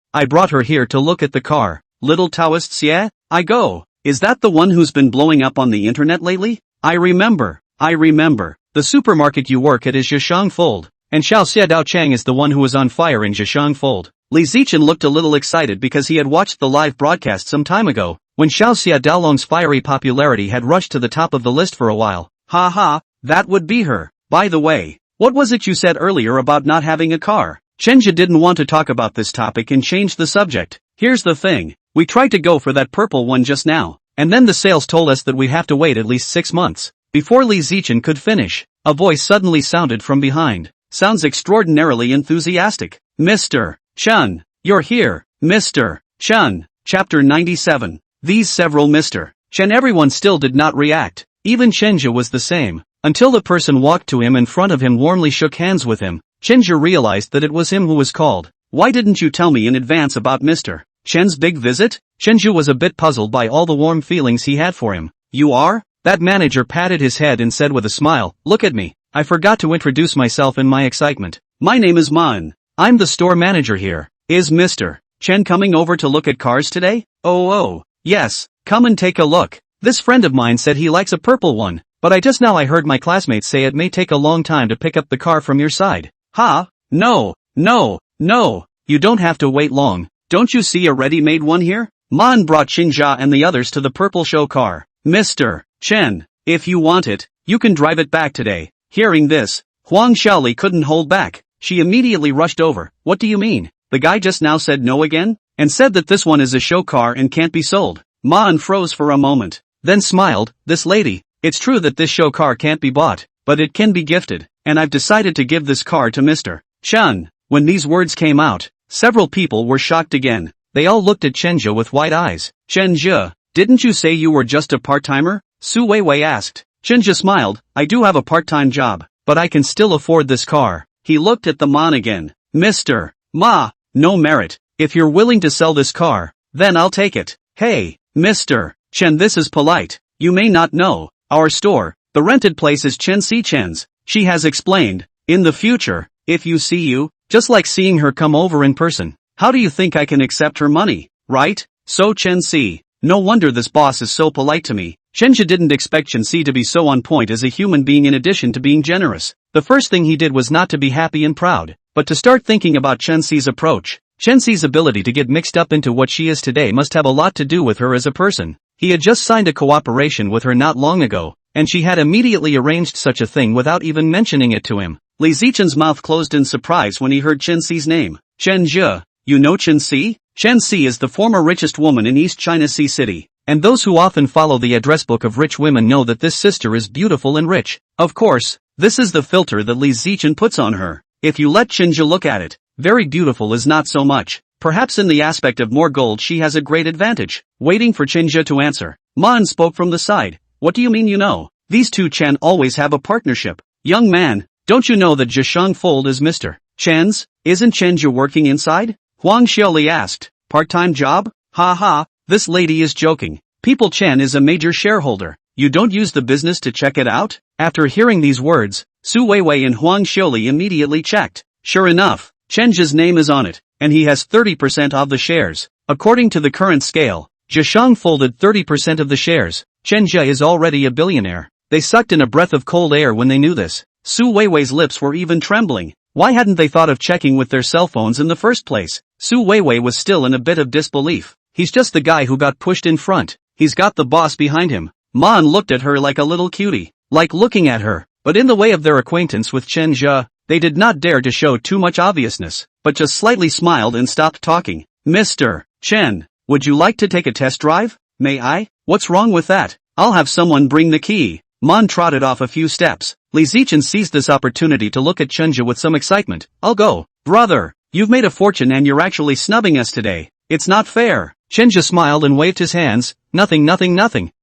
I brought her here to look at the car. Little Taoist Xie? I go. Is that the one who's been blowing up on the internet lately? I remember. The supermarket you work at is Zheshang Fold. And Xiao Xie Dao Chang is the one who was on fire in Zheshang Fold. Li Zichen looked a little excited because he had watched the live broadcast some time ago, when Xiao Xie Daolong's fiery popularity had rushed to the top of the list for a while. Ha ha, that would be her. By the way, what was it you said earlier about not having a car? Chenja didn't want to talk about this topic and changed the subject. Here's the thing. We tried to go for that purple one just now, and then the sales told us that we'd have to wait at least 6 months before Li Zichen could finish. A voice suddenly sounded from behind. Sounds extraordinarily enthusiastic. Mr. Chun, you're here. Mr. Chun. Chapter 97. These several Mr. Chen. Everyone still did not react. Even Chenja was the same. Until the person walked to him in front of him warmly shook hands with him. Chenja realized that it was him who was called. Why didn't you tell me in advance about Mr. Chen's big visit? Chenja was a bit puzzled by all the warm feelings he had for him. You are? That manager patted his head and said with a smile, look at me. I forgot to introduce myself in my excitement. My name is Man. I'm the store manager here. Is Mr. Chen coming over to look at cars today? Oh, yes. Come and take a look. This friend of mine said he likes a purple one, but I heard my classmates say it may take a long time to pick up the car from your side. Ha? No. You don't have to wait long. Don't you see a ready-made one here? Man brought Xinjia and the others to the purple show car. Mr. Chen, if you want it, you can drive it back today. Hearing this, Huang Xiaoli couldn't hold back. She immediately rushed over. What do you mean? The guy just now said no again? And said that this one is a show car and can't be sold. Man froze for a moment, then smiled. This lady, it's true that this show car can't be bought, but it can be gifted, and I've decided to give this car to Mr. Chen. When these words came out, several people were shocked again. They all looked at Chenja with wide eyes. Chenja, didn't you say you were just a part-timer? Su Weiwei asked. Chenja smiled. I do have a part-time job, but I can still afford this car. He looked at the man again. Mr. Ma, no merit. If you're willing to sell this car, then I'll take it. Hey, Mr. Chen, this is polite. You may not know. Our store, the rented place is Chen Si Chen's. She has explained. In the future, if you see you, just like seeing her come over in person. How do you think I can accept her money, right? So Chen Si. No wonder this boss is so polite to me. Chenja didn't expect Chen Si to be so on point as a human being in addition to being generous. The first thing he did was not to be happy and proud, but to start thinking about Chen Si's approach. Chen Si's ability to get mixed up into what she is today must have a lot to do with her as a person. He had just signed a cooperation with her not long ago, and she had immediately arranged such a thing without even mentioning it to him. Li Zichen's mouth closed in surprise when he heard Chen Si's name. Chen Jie, you know Chen Si? Chen Si is the former richest woman in East China Sea City, and those who often follow the address book of rich women know that this sister is beautiful and rich. Of course, this is the filter that Li Zichen puts on her. If you let Chenja look at it, very beautiful is not so much. Perhaps in the aspect of more gold she has a great advantage. Waiting for Chenja to answer, Man spoke from the side. What do you mean you know? These two Chen always have a partnership. Young man, don't you know that Zhishang Fold is Mr. Chen's? Isn't Chenja working inside? Huang Xiaoli asked. Part-time job? Ha, this lady is joking. People Chen is a major shareholder. You don't use the business to check it out? After hearing these words, Su Weiwei and Huang Xiaoli immediately checked. Sure enough, Chenja's name is on it, and he has 30% of the shares. According to the current scale, Zhishang folded 30% of the shares. Chenja is already a billionaire. They sucked in a breath of cold air when they knew this. Su Weiwei's lips were even trembling. Why hadn't they thought of checking with their cell phones in the first place? Su Weiwei was still in a bit of disbelief. He's just the guy who got pushed in front. He's got the boss behind him. Man looked at her like a little cutie, like looking at her, but in the way of their acquaintance with Chen Jie, they did not dare to show too much obviousness, but just slightly smiled and stopped talking. Mr. Chen, would you like to take a test drive? May I? What's wrong with that? I'll have someone bring the key. Man trotted off a few steps. Li Zichen seized this opportunity to look at Chenja with some excitement. I'll go. Brother, you've made a fortune and you're actually snubbing us today. It's not fair. Chenja smiled and waved his hands. Nothing.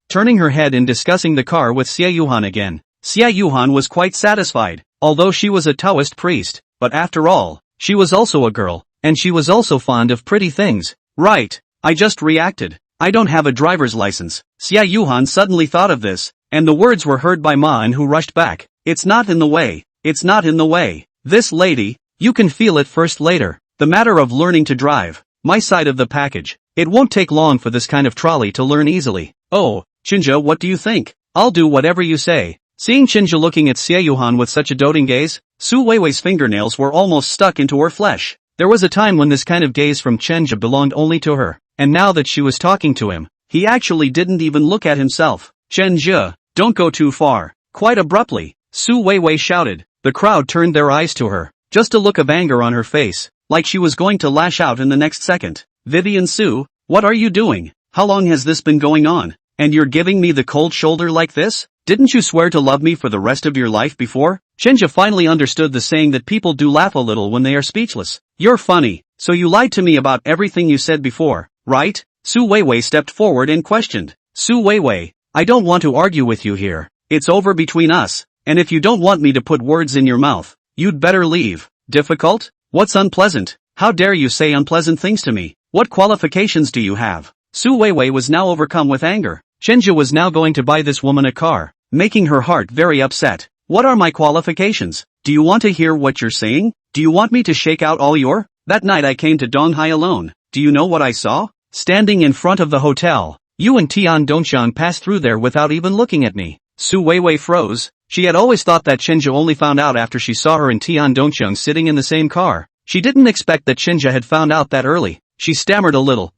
Turning her head and discussing the car with Xie Yuhan again. Xie Yuhan was quite satisfied, although she was a Taoist priest, but after all, she was also a girl, and she was also fond of pretty things. Right, I just reacted. I don't have a driver's license. Xie Yuhan suddenly thought of this, and the words were heard by Man who rushed back. It's not in the way. It's not in the way. This lady, you can feel it first later. The matter of learning to drive. My side of the package. It won't take long for this kind of trolley to learn easily. Oh, Chenja, what do you think? I'll do whatever you say. Seeing Chenja looking at Xie Yuhan with such a doting gaze, Su Weiwei's fingernails were almost stuck into her flesh. There was a time when this kind of gaze from Chenja belonged only to her, and now that she was talking to him, he actually didn't even look at himself. Chenja, don't go too far. Quite abruptly, Su Weiwei shouted. The crowd turned their eyes to her. Just a look of anger on her face, like she was going to lash out in the next second. Vivian Su, what are you doing? How long has this been going on? And you're giving me the cold shoulder like this? Didn't you swear to love me for the rest of your life before? Chenja finally understood the saying that people do laugh a little when they are speechless. You're funny, so you lied to me about everything you said before, right? Su Weiwei stepped forward and questioned. Su Weiwei, I don't want to argue with you here. It's over between us, and if you don't want me to put words in your mouth, you'd better leave. Difficult? What's unpleasant? How dare you say unpleasant things to me? What qualifications do you have? Su Weiwei was now overcome with anger. Chenja was now going to buy this woman a car, making her heart very upset. What are my qualifications? Do you want to hear what you're saying? Do you want me to shake out all your? That night I came to Donghai alone. Do you know what I saw? Standing in front of the hotel, you and Tian Dongshan passed through there without even looking at me. Su Weiwei froze. She had always thought that Chenja only found out after she saw her and Tian Dongshan sitting in the same car. She didn't expect that Chenja had found out that early. She stammered a little.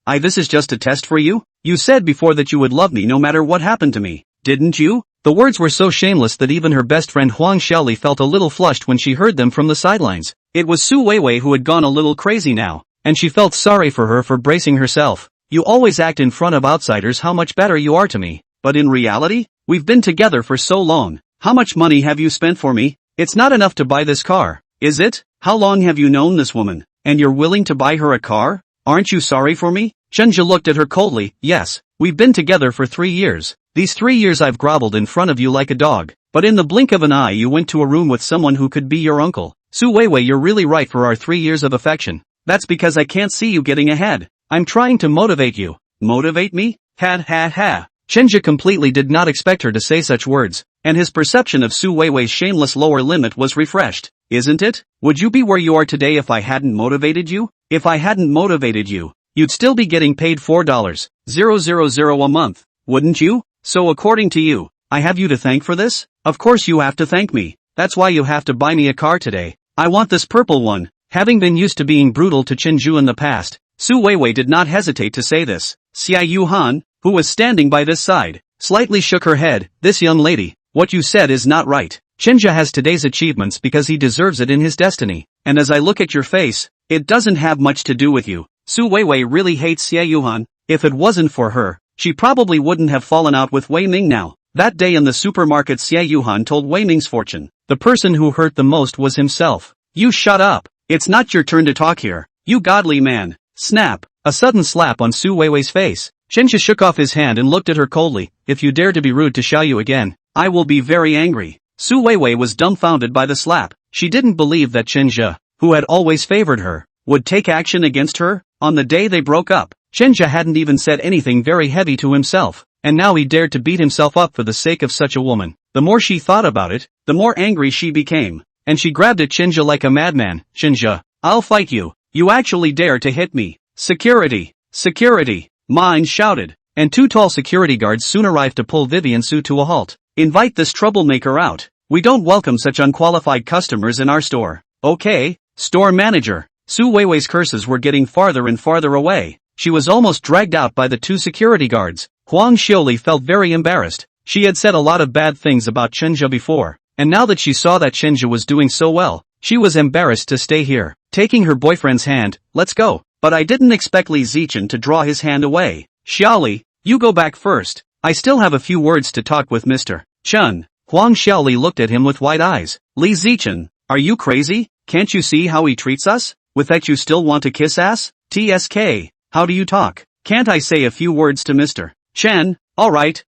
This is just a test for you? You said before that you would love me no matter what happened to me, didn't you? The words were so shameless that even her best friend Huang Xiaoli felt a little flushed when she heard them from the sidelines. It was Su Weiwei who had gone a little crazy now, and she felt sorry for her for bracing herself. You always act in front of outsiders how much better you are to me, but in reality, we've been together for so long. How much money have you spent for me? It's not enough to buy this car, is it? How long have you known this woman, and you're willing to buy her a car? Aren't you sorry for me? Chenja looked at her coldly. Yes, we've been together for 3 years. These 3 years I've groveled in front of you like a dog, but in the blink of an eye you went to a room with someone who could be your uncle. Su Weiwei, you're really right for our 3 years of affection. That's because I can't see you getting ahead. I'm trying to motivate you. Motivate me? Ha ha ha. Chenja completely did not expect her to say such words, and his perception of Su Weiwei's shameless lower limit was refreshed. Isn't it? Would you be where you are today if I hadn't motivated you? If I hadn't motivated you, you'd still be getting paid $4,000 a month, wouldn't you? So according to you, I have you to thank for this? Of course you have to thank me. That's why you have to buy me a car today. I want this purple one. Having been used to being brutal to Chenju in the past, Su Weiwei did not hesitate to say this. Xia Yuhan, who was standing by this side, slightly shook her head. This young lady, what you said is not right. Chenja has today's achievements because he deserves it in his destiny, and as I look at your face, it doesn't have much to do with you. Su Weiwei really hates Xia Yuhan. If it wasn't for her, she probably wouldn't have fallen out with Wei Ming now. That day in the supermarket, Xia Yuhan told Wei Ming's fortune. The person who hurt the most was himself. You shut up. It's not your turn to talk here. You godly man. Snap. A sudden slap on Su Weiwei's face. Chenja shook off his hand and looked at her coldly. If you dare to be rude to Xiaoyu again, I will be very angry. Su Weiwei was dumbfounded by the slap. She didn't believe that Chenja, who had always favored her, would take action against her. On the day they broke up, Chenja hadn't even said anything very heavy to himself, and now he dared to beat himself up for the sake of such a woman. The more she thought about it, the more angry she became, and she grabbed at Chenja like a madman. Chenja, I'll fight you. You actually dare to hit me. Security! Security! Mine shouted, and 2 tall security guards soon arrived to pull Vivian Su to a halt. Invite this troublemaker out. We don't welcome such unqualified customers in our store. Okay, store manager. Su Weiwei's curses were getting farther and farther away. She was almost dragged out by the 2 security guards. Huang Xiaoli felt very embarrassed. She had said a lot of bad things about Chenja before, and now that she saw that Chenja was doing so well, she was embarrassed to stay here. Taking her boyfriend's hand, let's go. But I didn't expect Li Zichen to draw his hand away. Xiaoli, you go back first. I still have a few words to talk with Mr. Chen. Huang Xiaoli looked at him with wide eyes. Li Zichen, are you crazy? Can't you see how he treats us? With that you still want to kiss ass? TSK, how do you talk? Can't I say a few words to Mr. Chen? Alright,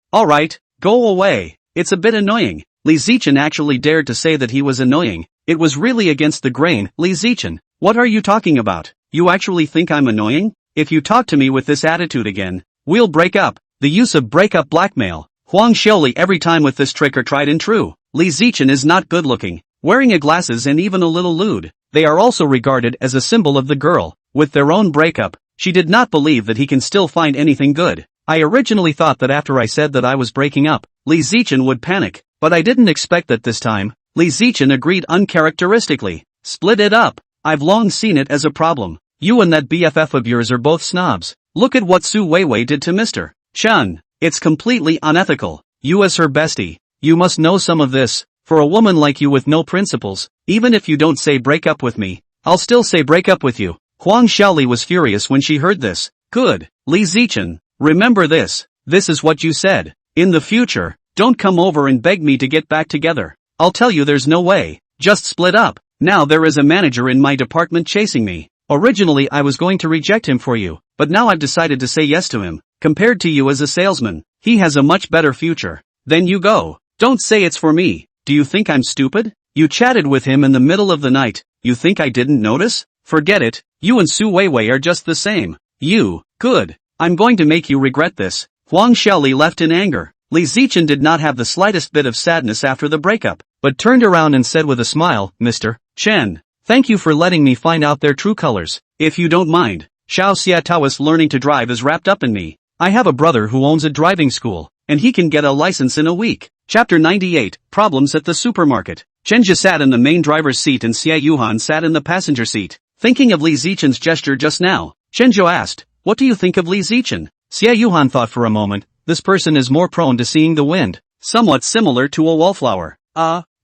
go away. It's a bit annoying. Li Zichen actually dared to say that he was annoying. It was really against the grain. Li Zichen, what are you talking about? You actually think I'm annoying? If you talk to me with this attitude again, we'll break up. The use of breakup blackmail. Huang Xiaoli every time with this trick are tried and true. Li Zichen is not good looking, wearing a glasses and even a little lewd. They are also regarded as a symbol of the girl. With their own breakup, she did not believe that he can still find anything good. I originally thought that after I said that I was breaking up, Li Zichen would panic, but I didn't expect that this time. Li Zichen agreed uncharacteristically. Split it up. I've long seen it as a problem. You and that BFF of yours are both snobs. Look at what Su Weiwei did to Mr. Chen. It's completely unethical. You as her bestie, you must know some of this. For a woman like you with no principles, even if you don't say break up with me, I'll still say break up with you. Huang Xiaoli was furious when she heard this. Good, Li Zichen, remember this. This is what you said. In the future, don't come over and beg me to get back together. I'll tell you there's no way. Just split up. Now there is a manager in my department chasing me. Originally I was going to reject him for you, but now I've decided to say yes to him. Compared to you as a salesman, he has a much better future. Then you go. Don't say it's for me. Do you think I'm stupid? You chatted with him in the middle of the night. You think I didn't notice? Forget it. You and Su Weiwei are just the same. Good. I'm going to make you regret this. Huang Xiaoli left in anger. Li Zichen did not have the slightest bit of sadness after the breakup, but turned around and said with a smile, Mr. Chen, thank you for letting me find out their true colors. If you don't mind, Xiao Xiatao's learning to drive is wrapped up in me. I have a brother who owns a driving school, and he can get a license in a week. Chapter 98, Problems at the Supermarket. Chenja sat in the main driver's seat and Xie Yuhan sat in the passenger seat. Thinking of Li Zichen's gesture just now, Chenja asked, what do you think of Li Zichen? Xie Yuhan thought for a moment. This person is more prone to seeing the wind, somewhat similar to a wallflower.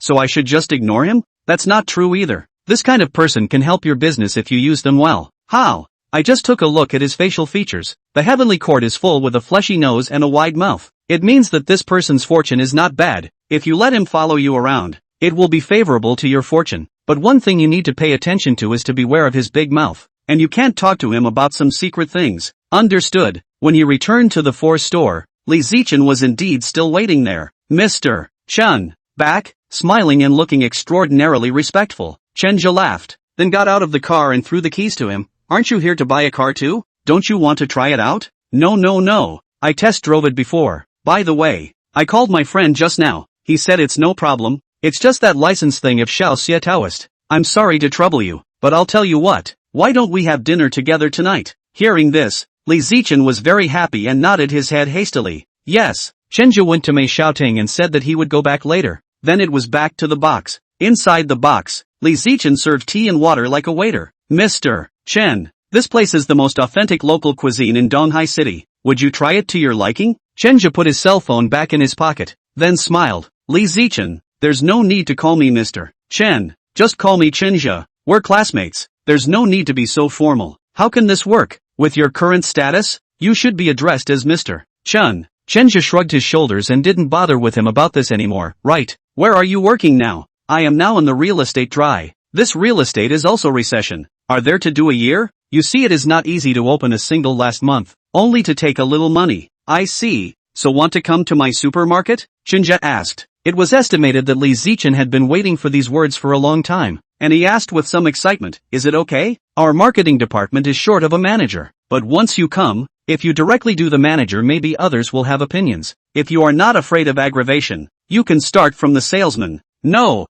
So I should just ignore him? That's not true either. This kind of person can help your business if you use them well. How? I just took a look at his facial features. The heavenly court is full with a fleshy nose and a wide mouth. It means that this person's fortune is not bad. If you let him follow you around, it will be favorable to your fortune. But one thing you need to pay attention to is to beware of his big mouth. And you can't talk to him about some secret things. Understood. When he returned to the fourth store, Li Zichen was indeed still waiting there. Mr. Chen, back, smiling and looking extraordinarily respectful. Chenja laughed, then got out of the car and threw the keys to him. Aren't you here to buy a car too? Don't you want to try it out? No. I test drove it before. By the way, I called my friend just now. He said it's no problem. It's just that license thing of Xiao Xiataoist. I'm sorry to trouble you, but I'll tell you what. Why don't we have dinner together tonight? Hearing this, Li Zichen was very happy and nodded his head hastily. Yes. Chenja went to Mei Xiaoting and said that he would go back later. Then it was back to the box. Inside the box, Li Zichen served tea and water like a waiter. Mr. Chen, this place is the most authentic local cuisine in Donghai City. Would you try it to your liking? Chenja put his cell phone back in his pocket, then smiled. Li Zichen, there's no need to call me Mr. Chen. Just call me Chenja. We're classmates. There's no need to be so formal. How can this work? With your current status, you should be addressed as Mr. Chen. Chenja shrugged his shoulders and didn't bother with him about this anymore. Right. Where are you working now? I am now in the real estate dry. This real estate is also recession. Are there to do a year? You see, it is not easy to open a single last month, only to take a little money. I see. So want to come to my supermarket? Chenja asked. It was estimated that Li Zichen had been waiting for these words for a long time, and he asked with some excitement, is it okay? Our marketing department is short of a manager. But once you come, if you directly do the manager, maybe others will have opinions. If you are not afraid of aggravation, you can start from the salesman. No.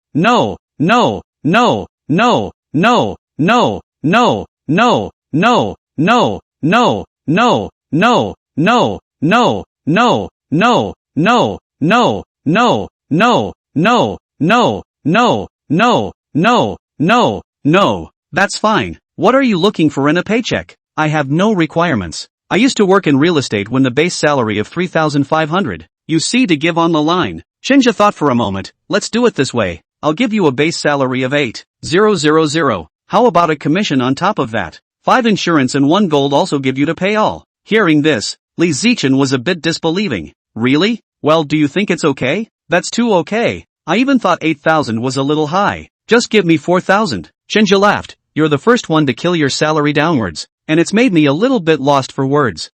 That's fine. What are you looking for in a paycheck? I have no requirements. I used to work in real estate when the base salary of 3,500. You see, to give on the line. Chenja thought for a moment. Let's do it this way. I'll give you a base salary of 8,000. How about a commission on top of that? 5 insurance and 1 gold also give you to pay all. Hearing this, Li Zichen was a bit disbelieving. Really? Well, do you think it's okay? That's too okay. I even thought 8,000 was a little high. Just give me 4,000. Chenja laughed. You're the first one to kill your salary downwards, and it's made me a little bit lost for words.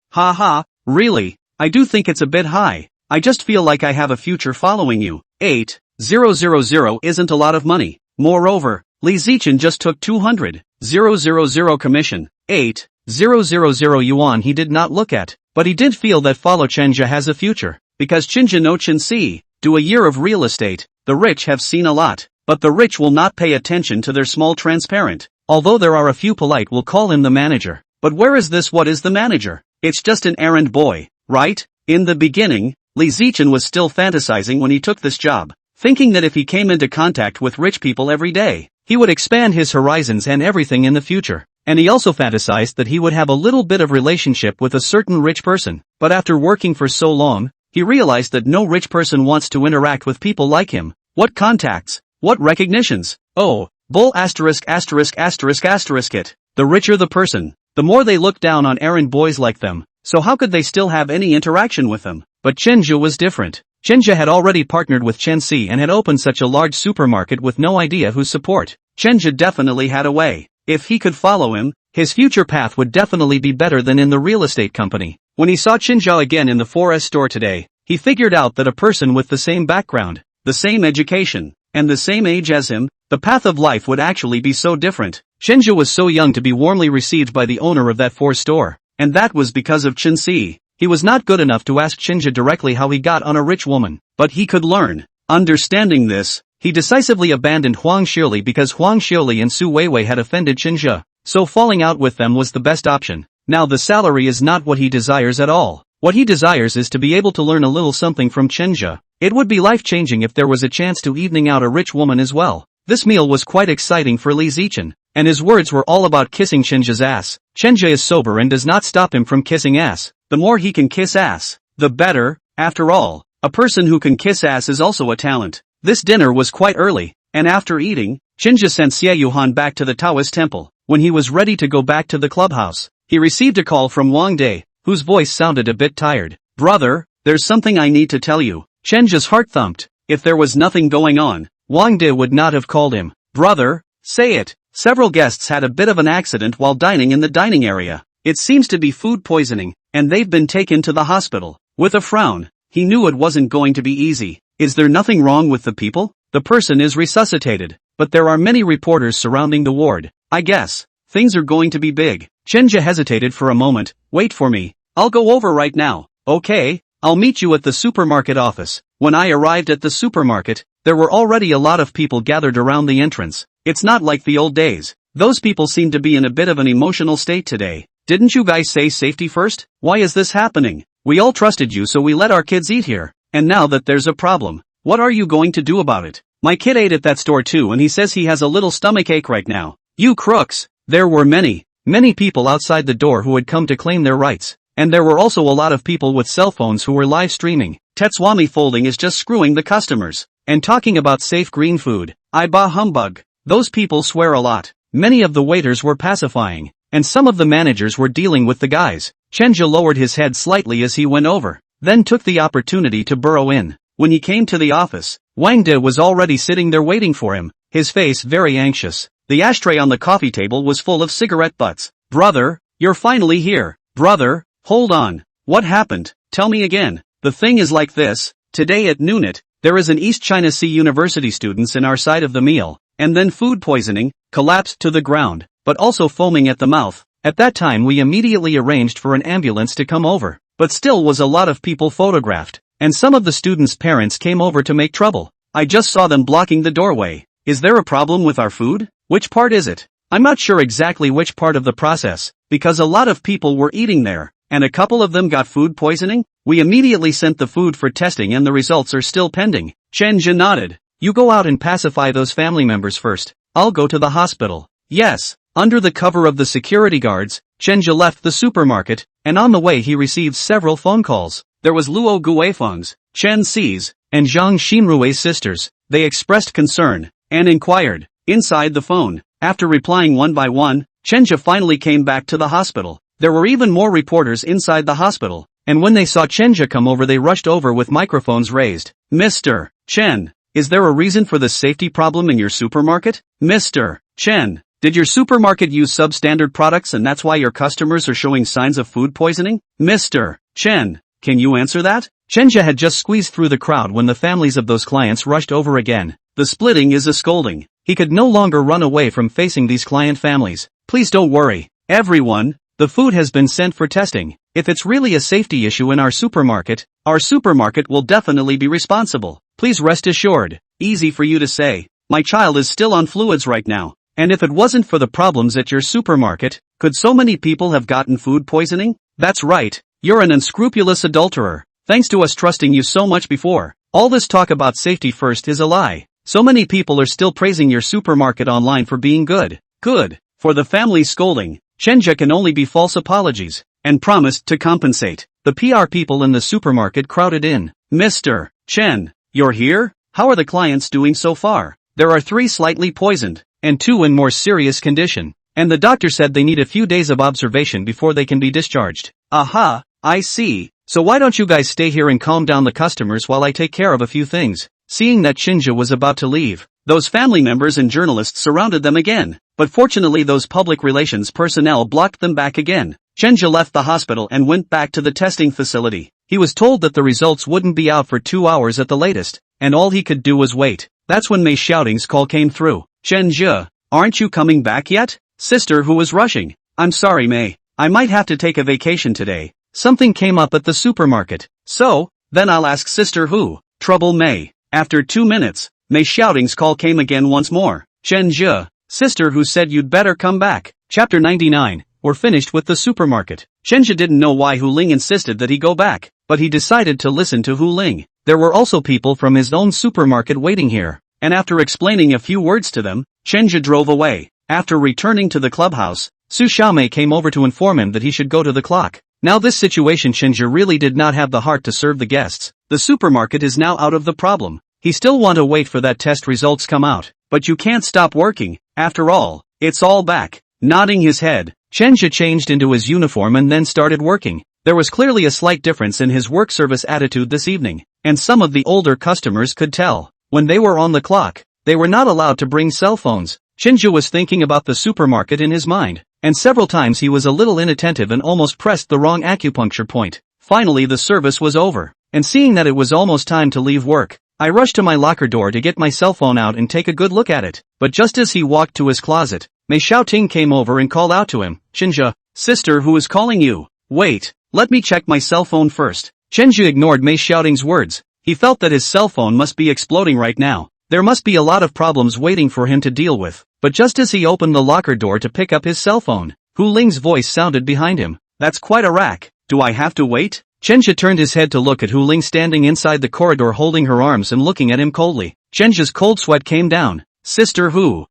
Really? I do think it's a bit high. I just feel like I have a future following you. 8,000 isn't a lot of money. Moreover, Li Zichen just took 200,000 commission. 8,000 yuan he did not look at, but he did feel that follow Chenja has a future, because Chenja no Chen si, do a year of real estate. The rich have seen a lot, but the rich will not pay attention to their small transparent. Although there are a few polite will call him the manager. But where is this? What is the manager? It's just an errand boy, right? In the beginning, Li Zichen was still fantasizing when he took this job, thinking that if he came into contact with rich people every day, he would expand his horizons and everything in the future. And he also fantasized that he would have a little bit of relationship with a certain rich person. But after working for so long, he realized that no rich person wants to interact with people like him. What contacts? What recognitions? Oh, bull asterisk asterisk asterisk asterisk it. The richer the person, the more they look down on errand boys like them, so how could they still have any interaction with them? But Chenja was different. Chenja had already partnered with Chen Si and had opened such a large supermarket with no idea whose support. Chenja definitely had a way. If he could follow him, his future path would definitely be better than in the real estate company. When he saw Chenja again in the 4S store today, he figured out that a person with the same background, the same education, and the same age as him, the path of life would actually be so different. Chenja was so young to be warmly received by the owner of that 4 store, and that was because of Chen Si. He was not good enough to ask Chenja directly how he got on a rich woman, but he could learn. Understanding this, he decisively abandoned Huang Shirley because Huang Shirley and Su Weiwei had offended Chenja, so falling out with them was the best option. Now the salary is not what he desires at all. What he desires is to be able to learn a little something from Chenja. It would be life-changing if there was a chance to evening out a rich woman as well. This meal was quite exciting for Li Zichen, and his words were all about kissing Chenja's ass. Chenja is sober and does not stop him from kissing ass. The more he can kiss ass, the better. After all, a person who can kiss ass is also a talent. This dinner was quite early, and after eating, Chenja sent Xie Yuhan back to the Taoist temple. When he was ready to go back to the clubhouse, he received a call from Wang De, whose voice sounded a bit tired. Brother, there's something I need to tell you. Chenja's heart thumped. If there was nothing going on, Wang De would not have called him. Brother, say it. Several guests had a bit of an accident while dining in the dining area. It seems to be food poisoning, and they've been taken to the hospital. With a frown, he knew it wasn't going to be easy. Is there nothing wrong with the people? The person is resuscitated, but there are many reporters surrounding the ward. I guess things are going to be big. Chenja hesitated for a moment. Wait for me. I'll go over right now. Okay, I'll meet you at the supermarket office. When I arrived at the supermarket, there were already a lot of people gathered around the entrance. It's not like the old days. Those people seem to be in a bit of an emotional state today. Didn't you guys say safety first? Why is this happening? We all trusted you, so we let our kids eat here. And now that there's a problem, what are you going to do about it? My kid ate at that store too and he says he has a little stomachache right now. You crooks! There were many people outside the door who had come to claim their rights. And there were also a lot of people with cell phones who were live streaming. Tetswami Folding is just screwing the customers. And talking about safe green food. Bah humbug. Those people swear a lot. Many of the waiters were pacifying. And some of the managers were dealing with the guys. Chenja lowered his head slightly as he went over, then took the opportunity to burrow in. When he came to the office, Wang De was already sitting there waiting for him, his face very anxious. The ashtray on the coffee table was full of cigarette butts. Brother, you're finally here. Brother, hold on. What happened? Tell me again. The thing is like this. Today at noon there is an East China Sea University students in our side of the meal, and then food poisoning, collapsed to the ground, but also foaming at the mouth. At that time we immediately arranged for an ambulance to come over, but still was a lot of people photographed, and some of the students' parents came over to make trouble. I just saw them blocking the doorway. Is there a problem with our food? Which part is it? I'm not sure exactly which part of the process, because a lot of people were eating there, and a couple of them got food poisoning. We immediately sent the food for testing and the results are still pending. Chenja nodded. You go out and pacify those family members first. I'll go to the hospital. Yes. Under the cover of the security guards, Chenja left the supermarket, and on the way he received several phone calls. There was Luo Guifeng's, Chen Si's, and Zhang Xinrui's sisters. They expressed concern, and inquired. Inside the phone, after replying one by one, Chenja finally came back to the hospital. There were even more reporters inside the hospital, and when they saw Chenja come over they rushed over with microphones raised. Mr. Chen, is there a reason for the safety problem in your supermarket? Mr. Chen, did your supermarket use substandard products and that's why your customers are showing signs of food poisoning? Mr. Chen, can you answer that? Chenja had just squeezed through the crowd when the families of those clients rushed over again. The splitting is a scolding. He could no longer run away from facing these client families. Please don't worry, everyone. The food has been sent for testing. If it's really a safety issue in our supermarket will definitely be responsible. Please rest assured. Easy for you to say. My child is still on fluids right now. And if it wasn't for the problems at your supermarket, could so many people have gotten food poisoning? That's right. You're an unscrupulous adulterer. Thanks to us trusting you so much before. All this talk about safety first is a lie. So many people are still praising your supermarket online for being good. Good. For the family scolding, Chenja can only be false apologies, and promised to compensate. The PR people in the supermarket crowded in. Mr. Chen, you're here? How are the clients doing so far? There are 3 slightly poisoned, and 2 in more serious condition. And the doctor said they need a few days of observation before they can be discharged. Aha, I see. So why don't you guys stay here and calm down the customers while I take care of a few things? Seeing that Shinja was about to leave, those family members and journalists surrounded them again. But fortunately those public relations personnel blocked them back again. Shinja left the hospital and went back to the testing facility. He was told that the results wouldn't be out for 2 hours at the latest, and all he could do was wait. That's when Mei Xiaoting's call came through. Shinja, aren't you coming back yet? Sister who was rushing. I'm sorry Mei, I might have to take a vacation today. Something came up at the supermarket. So, then I'll ask Sister who. Trouble Mei. After 2 minutes, Mei Xiaoting's call came again once more. Shinja, Sister who said you'd better come back. Chapter 99, we're finished with the supermarket. Shinja didn't know why Hu Ling insisted that he go back, but he decided to listen to Hu Ling. There were also people from his own supermarket waiting here, and after explaining a few words to them, Shinja drove away. After returning to the clubhouse, Su Xiaomei came over to inform him that he should go to the clock. Now this situation Shinja really did not have the heart to serve the guests. The supermarket is now out of the problem. He still want to wait for that test results come out, but you can't stop working. After all, it's all back. Nodding his head, Shinja changed into his uniform and then started working. There was clearly a slight difference in his work service attitude this evening, and some of the older customers could tell. When they were on the clock, they were not allowed to bring cell phones. Shinja was thinking about the supermarket in his mind, and several times he was a little inattentive and almost pressed the wrong acupuncture point. Finally the service was over, and seeing that it was almost time to leave work, I rushed to my locker door to get my cell phone out and take a good look at it. But just as he walked to his closet, Mei Xiaoting came over and called out to him, Shinja, Sister who is calling you. Wait, let me check my cell phone first. Shinja ignored Mei Xiaoting's words. He felt that his cell phone must be exploding right now. There must be a lot of problems waiting for him to deal with. But just as he opened the locker door to pick up his cell phone, Hu Ling's voice sounded behind him. That's quite a rack. Do I have to wait? Shinja turned his head to look at Hu Ling standing inside the corridor holding her arms and looking at him coldly. Shinja's cold sweat came down. Sister who?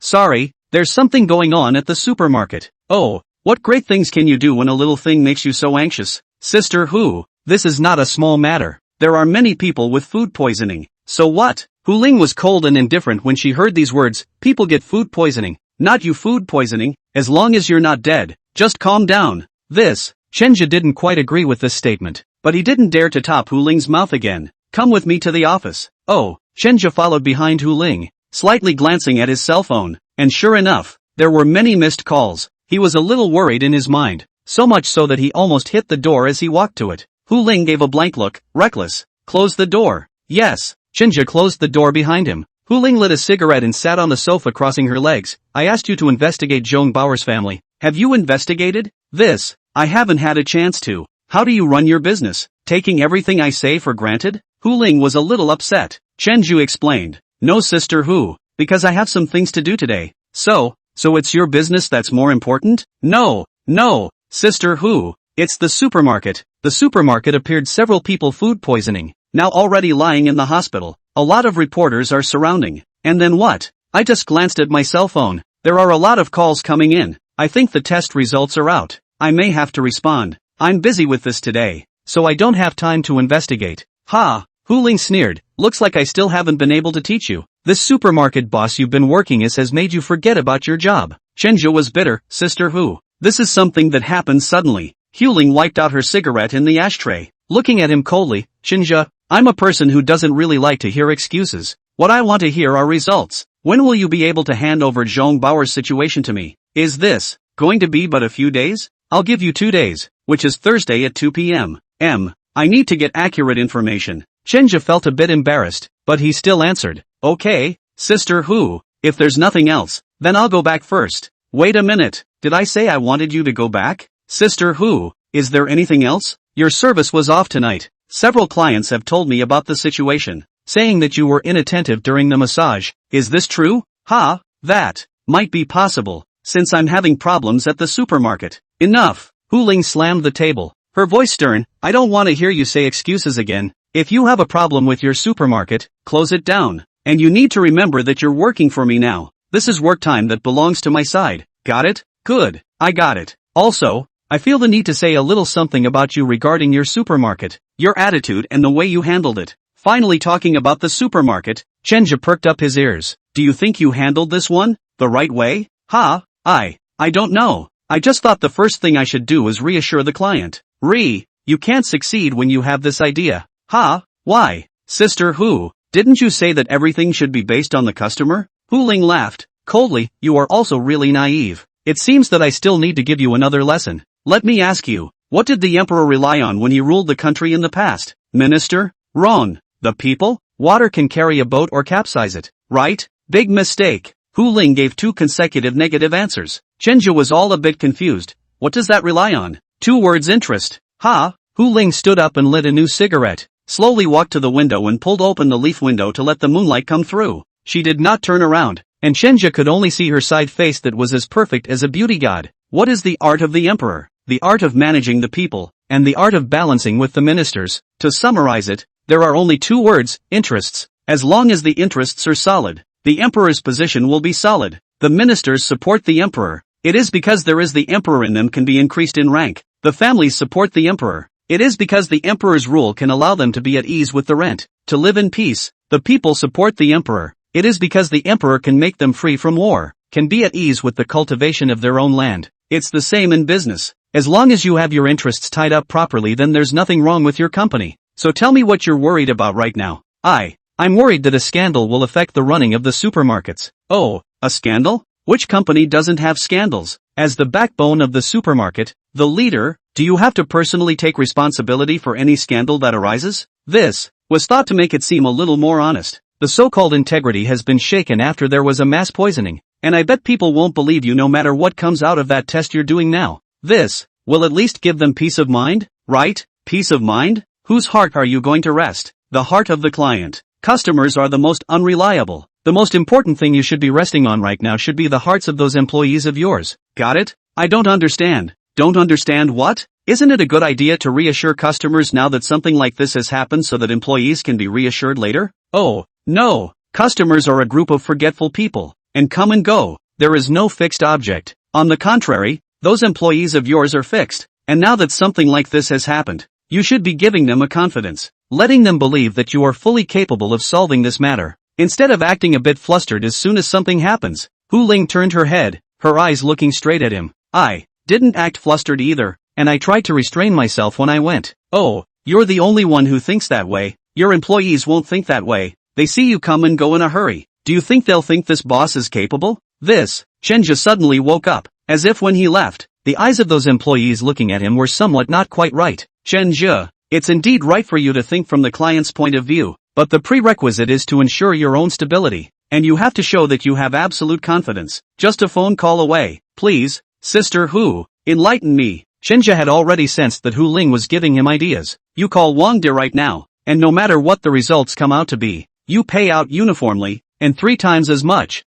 Sorry, there's something going on at the supermarket. Oh, what great things can you do when a little thing makes you so anxious? Sister who? This is not a small matter. There are many people with food poisoning. So what? Hu Ling was cold and indifferent when she heard these words. People get food poisoning. Not you food poisoning, as long as you're not dead. Just calm down. Shinja didn't quite agree with this statement, but he didn't dare to top Hu Ling's mouth again. Come with me to the office. Oh, Shinja followed behind Hu Ling, slightly glancing at his cell phone, and sure enough, there were many missed calls. He was a little worried in his mind, so much so that he almost hit the door as he walked to it. Hu Ling gave a blank look, reckless. Close the door. Yes. Shinja closed the door behind him. Hu Ling lit a cigarette and sat on the sofa crossing her legs. I asked you to investigate Zhong Bauer's family. Have you investigated? I haven't had a chance to. How do you run your business? Taking everything I say for granted? Hu Ling was a little upset. Chenju explained. No sister who, because I have some things to do today. So it's your business that's more important? No, sister who, it's the supermarket. The supermarket appeared several people food poisoning, now already lying in the hospital. A lot of reporters are surrounding. And then what? I just glanced at my cell phone. There are a lot of calls coming in. I think the test results are out. I may have to respond. I'm busy with this today, so I don't have time to investigate. Ha! Hu Ling sneered. Looks like I still haven't been able to teach you. This supermarket boss you've been working as has made you forget about your job. Shenja was bitter. Sister who? This is something that happened suddenly. Hu Ling wiped out her cigarette in the ashtray, looking at him coldly. Shinja, I'm a person who doesn't really like to hear excuses. What I want to hear are results. When will you be able to hand over Zhong Bauer's situation to me? Is this going to be but a few days? I'll give you 2 days, which is Thursday at 2 p.m. I need to get accurate information. Shinja felt a bit embarrassed, but he still answered. Okay, sister who, if there's nothing else, then I'll go back first. Wait a minute, did I say I wanted you to go back? Sister who, is there anything else? Your service was off tonight. Several clients have told me about the situation, saying that you were inattentive during the massage. Is this true? That might be possible, since I'm having problems at the supermarket. Enough. Hu Ling slammed the table, her voice stern. I don't want to hear you say excuses again. If you have a problem with your supermarket, close it down. And you need to remember that you're working for me now. This is work time that belongs to my side. Got it? Good. I got it. Also, I feel the need to say a little something about you regarding your supermarket. Your attitude and the way you handled it. finally talking about the supermarket. Chenja perked up his ears. Do you think you handled this one the right way? I don't know. I just thought the first thing I should do is reassure the client. You can't succeed when you have this idea. Why? Sister Hu, didn't you say that everything should be based on the customer? Hu Ling laughed coldly. You are also really naive. It seems that I still need to give you another lesson. Let me ask you, what did the emperor rely on when he ruled the country in the past? Minister? Wrong. The people? Water can carry a boat or capsize it, right? Big mistake. Hu Ling gave 2 consecutive negative answers. Chenja was all a bit confused. What does that rely on? 2 words: interest. Hu Ling stood up and lit a new cigarette, slowly walked to the window and pulled open the leaf window to let the moonlight come through. She did not turn around, and Chenja could only see her side face that was as perfect as a beauty god. What is the art of the emperor? The art of managing the people, and the art of balancing with the ministers. To summarize it, there are only 2 words: interests. As long as the interests are solid, the emperor's position will be solid. The ministers support the emperor. It is because there is the emperor in them can be increased in rank. The families support the emperor. It is because the emperor's rule can allow them to be at ease with the rent, to live in peace. The people support the emperor. It is because the emperor can make them free from war, can be at ease with the cultivation of their own land. It's the same in business. As long as you have your interests tied up properly, then there's nothing wrong with your company. So tell me what you're worried about right now. I'm worried that a scandal will affect the running of the supermarkets. Oh, a scandal? Which company doesn't have scandals? As the backbone of the supermarket, the leader, do you have to personally take responsibility for any scandal that arises? This was thought to make it seem a little more honest. The so-called integrity has been shaken after there was a mass poisoning, and I bet people won't believe you no matter what comes out of that test you're doing now. This will at least give them peace of mind, right? Peace of mind? Whose heart are you going to rest? The heart of the client. Customers are the most unreliable. The most important thing you should be resting on right now should be the hearts of those employees of yours. Got it? I don't understand. Don't understand what? Isn't it a good idea to reassure customers now that something like this has happened so that employees can be reassured later? Oh, no. Customers are a group of forgetful people, and come and go. There is no fixed object. On the contrary, those employees of yours are fixed, and now that something like this has happened, you should be giving them a confidence, letting them believe that you are fully capable of solving this matter, instead of acting a bit flustered as soon as something happens. Hu Ling turned her head, her eyes looking straight at him. I didn't act flustered either, and I tried to restrain myself when I went. Oh, you're the only one who thinks that way. Your employees won't think that way. They see you come and go in a hurry. Do you think they'll think this boss is capable? Chenja suddenly woke up, as if when he left, the eyes of those employees looking at him were somewhat not quite right. Chenja, it's indeed right for you to think from the client's point of view, but the prerequisite is to ensure your own stability, and you have to show that you have absolute confidence. Just a phone call away, please. Sister Hu, enlighten me. Chenja had already sensed that Hu Ling was giving him ideas. You call Wang De right now, and no matter what the results come out to be, you pay out uniformly, and 3 times as much.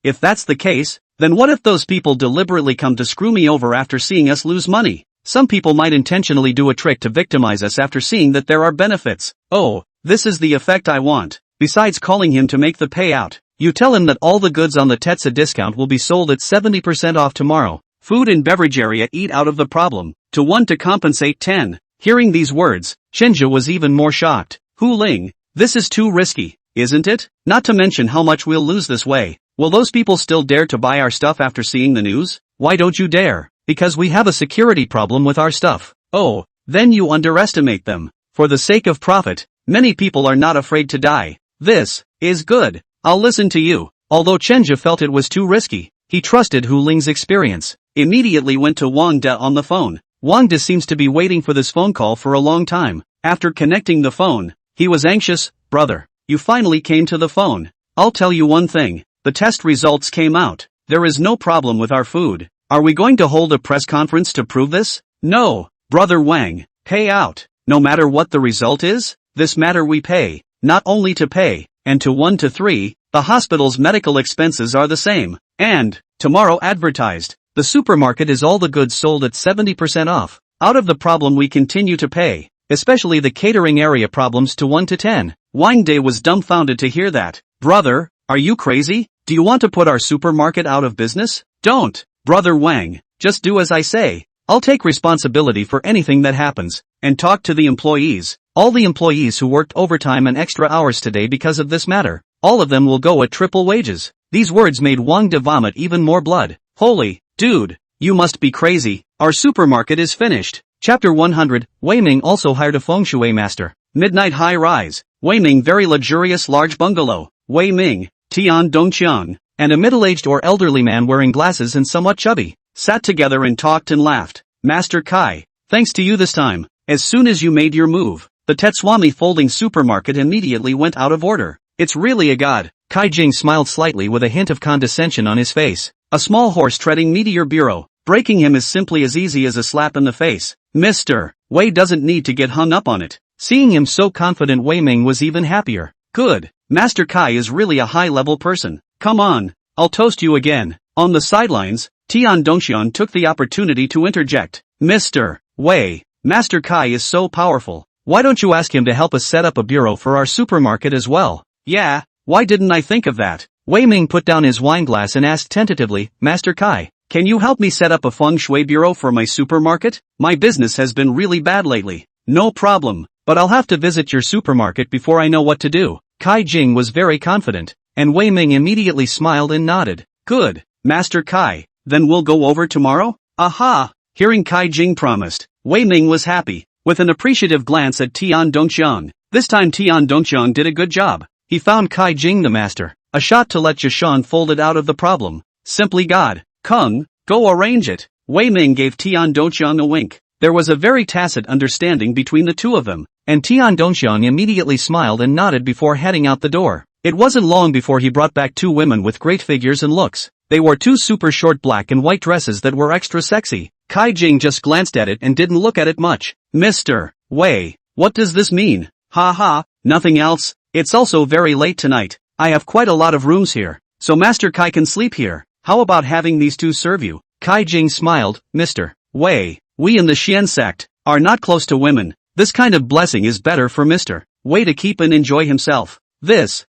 If that's the case, then what if those people deliberately come to screw me over after seeing us lose money? Some people might intentionally do a trick to victimize us after seeing that there are benefits. Oh, this is the effect I want. Besides calling him to make the payout, you tell him that all the goods on the Tetsa discount will be sold at 70% off tomorrow. Food and beverage area eat out of the problem. To 1 to compensate 10. Hearing these words, Chenja was even more shocked. Hu Ling, this is too risky, isn't it? Not to mention how much we'll lose this way. Will those people still dare to buy our stuff after seeing the news? Why don't you dare? Because we have a security problem with our stuff. Oh, then you underestimate them. For the sake of profit, many people are not afraid to die. This is good. I'll listen to you. Although Chenja felt it was too risky, he trusted Hu Ling's experience. Immediately went to Wang De on the phone. Wang De seems to be waiting for this phone call for a long time. After connecting the phone, he was anxious. Brother, you finally came to the phone. I'll tell you one thing. The test results came out. There is no problem with our food. Are we going to hold a press conference to prove this? No, Brother Wang. Pay out. No matter what the result is, this matter we pay. Not only to pay, and to 1 to 3, the hospital's medical expenses are the same. And, tomorrow advertised, the supermarket is all the goods sold at 70% off. Out of the problem we continue to pay, especially the catering area problems to 1 to 10. Wang De was dumbfounded to hear that. Brother, are you crazy? Do you want to put our supermarket out of business? Don't, Brother Wang, just do as I say. I'll take responsibility for anything that happens, and talk to the employees. All the employees who worked overtime and extra hours today because of this matter, all of them will go at triple wages. These words made Wang De vomit even more blood. Holy, dude, you must be crazy. Our supermarket is finished. Chapter 100, Wei Ming also hired a feng shui master. Midnight high rise. Wei Ming very luxurious large bungalow. Wei Ming, Tian Dongqiang, and a middle-aged or elderly man wearing glasses and somewhat chubby, sat together and talked and laughed. Master Kai, thanks to you this time. As soon as you made your move, the Tetswami folding supermarket immediately went out of order. It's really a god. Kai Jing smiled slightly with a hint of condescension on his face. A small horse treading Meteor Bureau. Breaking him is simply as easy as a slap in the face. Mr. Wei doesn't need to get hung up on it. Seeing him so confident, Wei Ming was even happier. Good. Master Kai is really a high-level person. Come on, I'll toast you again. On the sidelines, Tian Dongxian took the opportunity to interject. Mr. Wei, Master Kai is so powerful. Why don't you ask him to help us set up a bureau for our supermarket as well? Yeah, why didn't I think of that? Wei Ming put down his wineglass and asked tentatively, Master Kai, can you help me set up a feng shui bureau for my supermarket? My business has been really bad lately. No problem, but I'll have to visit your supermarket before I know what to do. Kai Jing was very confident, and Wei Ming immediately smiled and nodded. Good, Master Kai, then we'll go over tomorrow? Aha! Hearing Kai Jing promised, Wei Ming was happy, with an appreciative glance at Tian Dongqiang. This time Tian Dongqiang did a good job. He found Kai Jing the master, a shot to let Jishan fold it out of the problem. Simply God. Kung, go arrange it. Wei Ming gave Tian Dongqiang a wink. There was a very tacit understanding between the two of them, and Tian Dongqiang immediately smiled and nodded before heading out the door. It wasn't long before he brought back two women with great figures and looks. They wore two super short black and white dresses that were extra sexy. Kai Jing just glanced at it and didn't look at it much. Mr. Wei, what does this mean? Ha ha, nothing else. It's also very late tonight. I have quite a lot of rooms here, so Master Kai can sleep here. How about having these two serve you? Kai Jing smiled. Mr. Wei, we in the Xian sect are not close to women. This kind of blessing is better for Mr. Wei to keep and enjoy himself.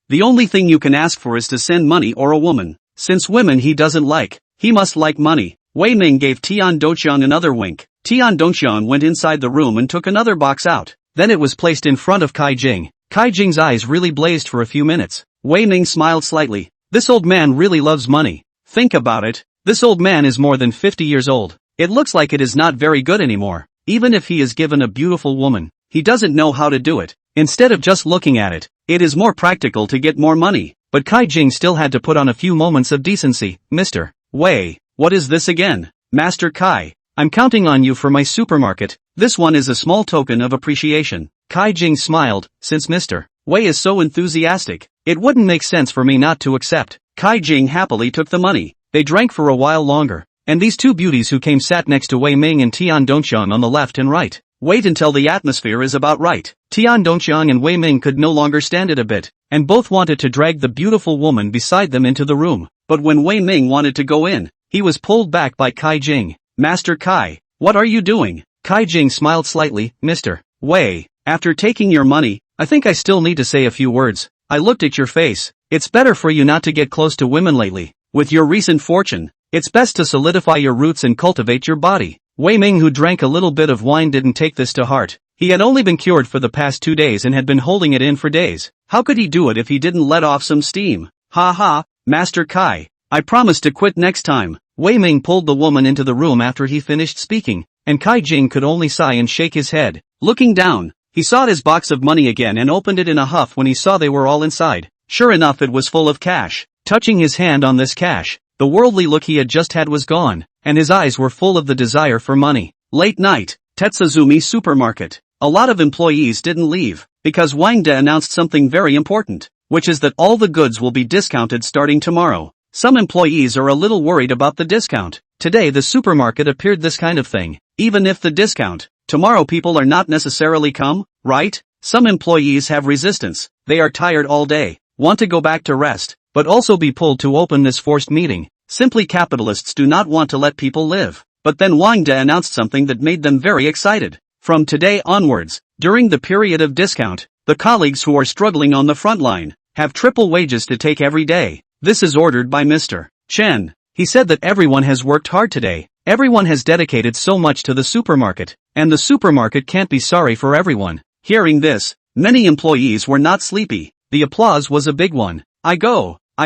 The only thing you can ask for is to send money or a woman. Since women he doesn't like, he must like money. Wei Ming gave Tian Dongqiang another wink. Tian Dongqiang went inside the room and took another box out. Then it was placed in front of Kai Jing. Kai Jing's eyes really blazed for a few minutes. Wei Ming smiled slightly. This old man really loves money. Think about it. This old man is more than 50 years old. It looks like it is not very good anymore. Even if he is given a beautiful woman, he doesn't know how to do it. Instead of just looking at it, it is more practical to get more money. But Kai Jing still had to put on a few moments of decency. Mr. Wei, what is this again? Master Kai, I'm counting on you for my supermarket. This one is a small token of appreciation. Kai Jing smiled. Since Mr. Wei is so enthusiastic, it wouldn't make sense for me not to accept. Kai Jing happily took the money. They drank for a while longer, and these two beauties who came sat next to Wei Ming and Tian Dongqiang on the left and right. Wait until the atmosphere is about right. Tian Dongqiang and Wei Ming could no longer stand it a bit, and both wanted to drag the beautiful woman beside them into the room. But when Wei Ming wanted to go in, he was pulled back by Kai Jing. Master Kai, what are you doing? Kai Jing smiled slightly. Mr. Wei, after taking your money, I think I still need to say a few words. I looked at your face. It's better for you not to get close to women lately. With your recent fortune, it's best to solidify your roots and cultivate your body. Wei Ming, who drank a little bit of wine, didn't take this to heart. He had only been cured for the past 2 days and had been holding it in for days. How could he do it if he didn't let off some steam? Ha ha, Master Kai, I promise to quit next time. Wei Ming pulled the woman into the room after he finished speaking, and Kai Jing could only sigh and shake his head. Looking down, he sought his box of money again and opened it in a huff when he saw they were all inside. Sure enough, it was full of cash. Touching his hand on this cash, the worldly look he had just had was gone, and his eyes were full of the desire for money. Late night, Tetsuzumi Supermarket. A lot of employees didn't leave, because Wang De announced something very important, which is that all the goods will be discounted starting tomorrow. Some employees are a little worried about the discount. Today the supermarket appeared this kind of thing. Even if the discount, tomorrow people are not necessarily come, right? Some employees have resistance. They are tired all day, want to go back to rest, but also be pulled to open this forced meeting. Simply capitalists do not want to let people live. But then Wang De announced something that made them very excited. From today onwards, during the period of discount, the colleagues who are struggling on the front line have triple wages to take every day. This is ordered by Mr. Chen. He said that everyone has worked hard today, Everyone has dedicated so much to the supermarket, and the supermarket can't be sorry for everyone. Hearing this, many employees were not sleepy. The applause was a big one. I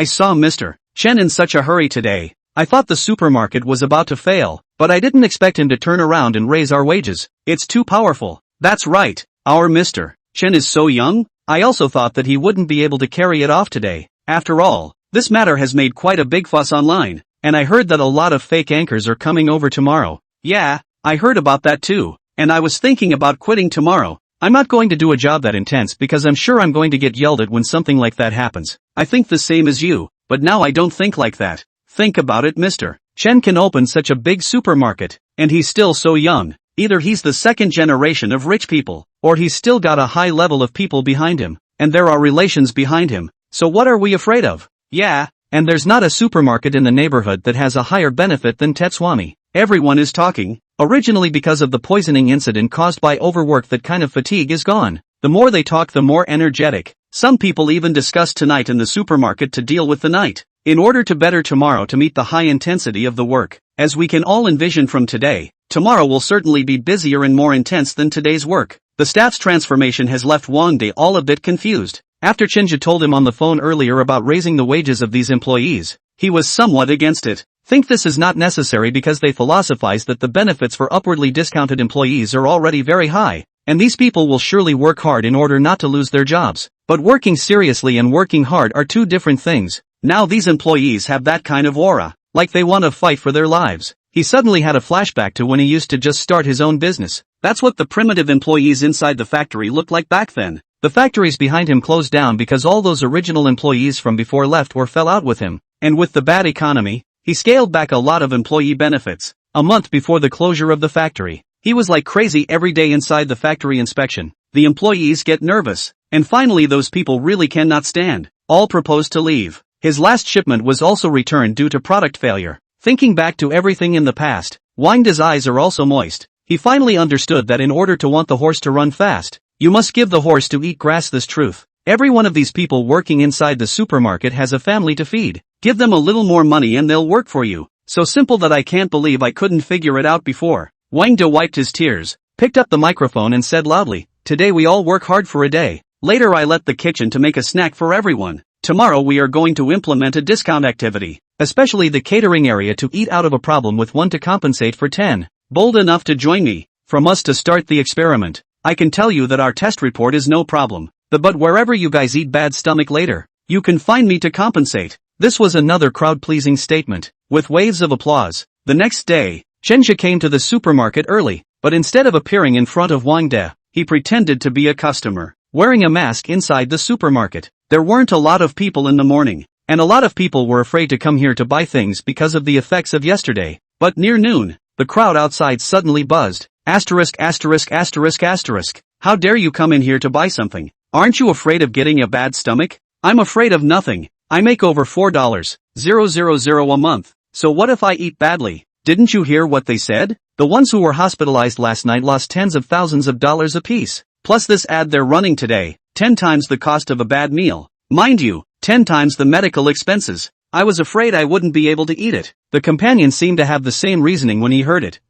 saw Mr. Chen in such a hurry today. I thought the supermarket was about to fail, but I didn't expect him to turn around and raise our wages. It's too powerful. That's right, our Mr. Chen is so young. I also thought that he wouldn't be able to carry it off today. After all, this matter has made quite a big fuss online, and I heard that a lot of fake anchors are coming over tomorrow. Yeah, I heard about that too, and I was thinking about quitting tomorrow. I'm not going to do a job that intense because I'm sure I'm going to get yelled at when something like that happens. I think the same as you, but now I don't think like that. Think about it, Mr. Chen can open such a big supermarket, and he's still so young. Either he's the second generation of rich people, or he's still got a high level of people behind him, and there are relations behind him. So what are we afraid of? Yeah, and there's not a supermarket in the neighborhood that has a higher benefit than Tetswami. Everyone is talking. Originally because of the poisoning incident caused by overwork, that kind of fatigue is gone. The more they talk, the more energetic. Some people even discuss tonight in the supermarket to deal with the night, in order to better tomorrow to meet the high intensity of the work. As we can all envision from today, tomorrow will certainly be busier and more intense than today's work. The staff's transformation has left Wang De all a bit confused. After Chenja told him on the phone earlier about raising the wages of these employees, he was somewhat against it. Think this is not necessary because they philosophize that the benefits for upwardly discounted employees are already very high, and these people will surely work hard in order not to lose their jobs. But working seriously and working hard are two different things. Now these employees have that kind of aura, like they want to fight for their lives. He suddenly had a flashback to when he used to just start his own business. That's what the primitive employees inside the factory looked like back then. The factories behind him closed down because all those original employees from before left or fell out with him, and with the bad economy, he scaled back a lot of employee benefits. A month before the closure of the factory, he was like crazy every day inside the factory inspection. The employees get nervous, and finally those people really cannot stand. All propose to leave. His last shipment was also returned due to product failure. Thinking back to everything in the past, Wang De's eyes are also moist. He finally understood that in order to want the horse to run fast, you must give the horse to eat grass. This truth. Every one of these people working inside the supermarket has a family to feed. Give them a little more money and they'll work for you. So simple that I can't believe I couldn't figure it out before. Wang De wiped his tears, picked up the microphone and said loudly, "Today we all work hard for a day. Later I let the kitchen to make a snack for everyone. Tomorrow we are going to implement a discount activity, especially the catering area, to eat out of a problem with 1 to compensate for 10. Bold enough to join me, from us to start the experiment. I can tell you that our test report is no problem. But wherever you guys eat bad stomach later, you can find me to compensate." This was another crowd-pleasing statement, with waves of applause. The next day, Chenja came to the supermarket early, but instead of appearing in front of Wang De, he pretended to be a customer, wearing a mask inside the supermarket. There weren't a lot of people in the morning, and a lot of people were afraid to come here to buy things because of the effects of yesterday. But near noon, the crowd outside suddenly buzzed. Asterisk. How dare you come in here to buy something? Aren't you afraid of getting a bad stomach? I'm afraid of nothing. I make over $4,000 a month. So what if I eat badly? Didn't you hear what they said? The ones who were hospitalized last night lost tens of thousands of dollars apiece. Plus this ad they're running today, 10 times the cost of a bad meal. Mind you, 10 times the medical expenses. I was afraid I wouldn't be able to eat it. The companion seemed to have the same reasoning when he heard it.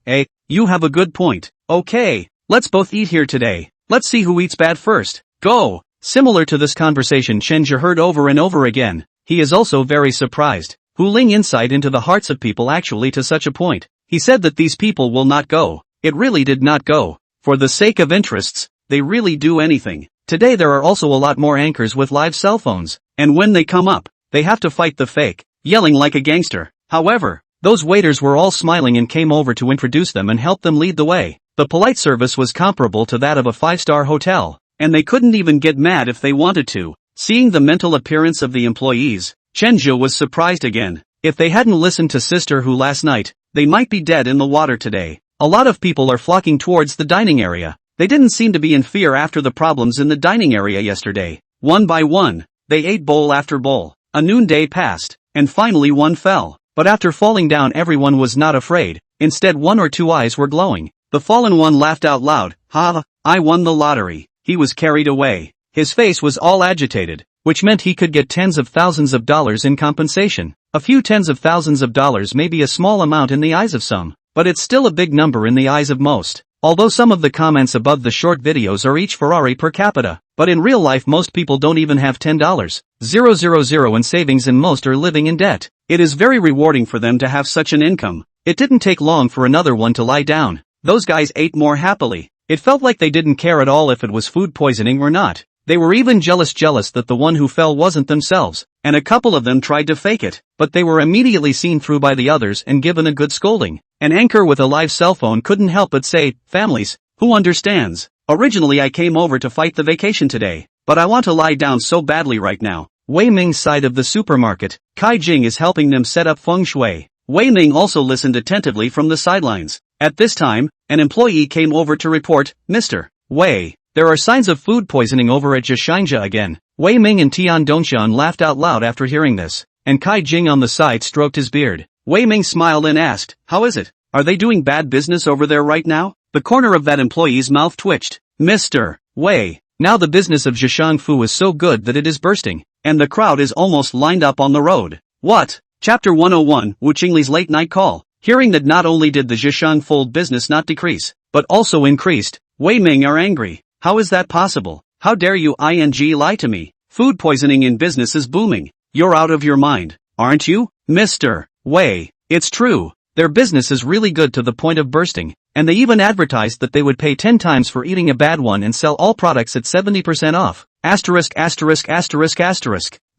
You have a good point. Okay, let's both eat here today. Let's see who eats bad first. Go! Similar to this conversation Chenja heard over and over again, he is also very surprised. Huling insight into the hearts of people actually to such a point. He said that these people will not go. It really did not go. For the sake of interests, they really do anything. Today there are also a lot more anchors with live cell phones, and when they come up, they have to fight the fake, yelling like a gangster. However, those waiters were all smiling and came over to introduce them and help them lead the way. The polite service was comparable to that of a 5-star hotel, and they couldn't even get mad if they wanted to. Seeing the mental appearance of the employees, Chenja was surprised again. If they hadn't listened to Sister Who last night, they might be dead in the water today. A lot of people are flocking towards the dining area. They didn't seem to be in fear after the problems in the dining area yesterday. One by one, they ate bowl after bowl. A noonday passed, and finally one fell. But after falling down everyone was not afraid. Instead 1 or 2 eyes were glowing. The fallen one laughed out loud. "Ha, I won the lottery." He was carried away. His face was all agitated, which meant he could get tens of thousands of dollars in compensation. A few tens of thousands of dollars may be a small amount in the eyes of some, but it's still a big number in the eyes of most. Although some of the comments above the short videos are each Ferrari per capita, but in real life most people don't even have $10,000 in savings and most are living in debt. It is very rewarding for them to have such an income. It didn't take long for another one to lie down. Those guys ate more happily. It felt like they didn't care at all if it was food poisoning or not. They were even jealous that the one who fell wasn't themselves, and a couple of them tried to fake it, but they were immediately seen through by the others and given a good scolding. An anchor with a live cell phone couldn't help but say, "Families, who understands? Originally I came over to fight the vacation today, but I want to lie down so badly right now." Wei Ming's side of the supermarket, Kai Jing is helping them set up feng shui. Wei Ming also listened attentively from the sidelines. At this time, an employee came over to report, "Mr. Wei, there are signs of food poisoning over at Jishanja again." Wei Ming and Tian Dongxian laughed out loud after hearing this, and Kai Jing on the side stroked his beard. Wei Ming smiled and asked, "How is it? Are they doing bad business over there right now?" The corner of that employee's mouth twitched. "Mr. Wei, now the business of Zhishangfu is so good that it is bursting, and the crowd is almost lined up on the road." What? Chapter 101, Wu Qingli's late night call. Hearing that not only did the Zhishangfu business not decrease, but also increased, Wei Ming are angry. "How is that possible? How dare you lie to me? Food poisoning in business is booming. You're out of your mind, aren't you, Mr. Wei? It's true. Their business is really good to the point of bursting, and they even advertised that they would pay 10 times for eating a bad one and sell all products at 70% off. Asterisk.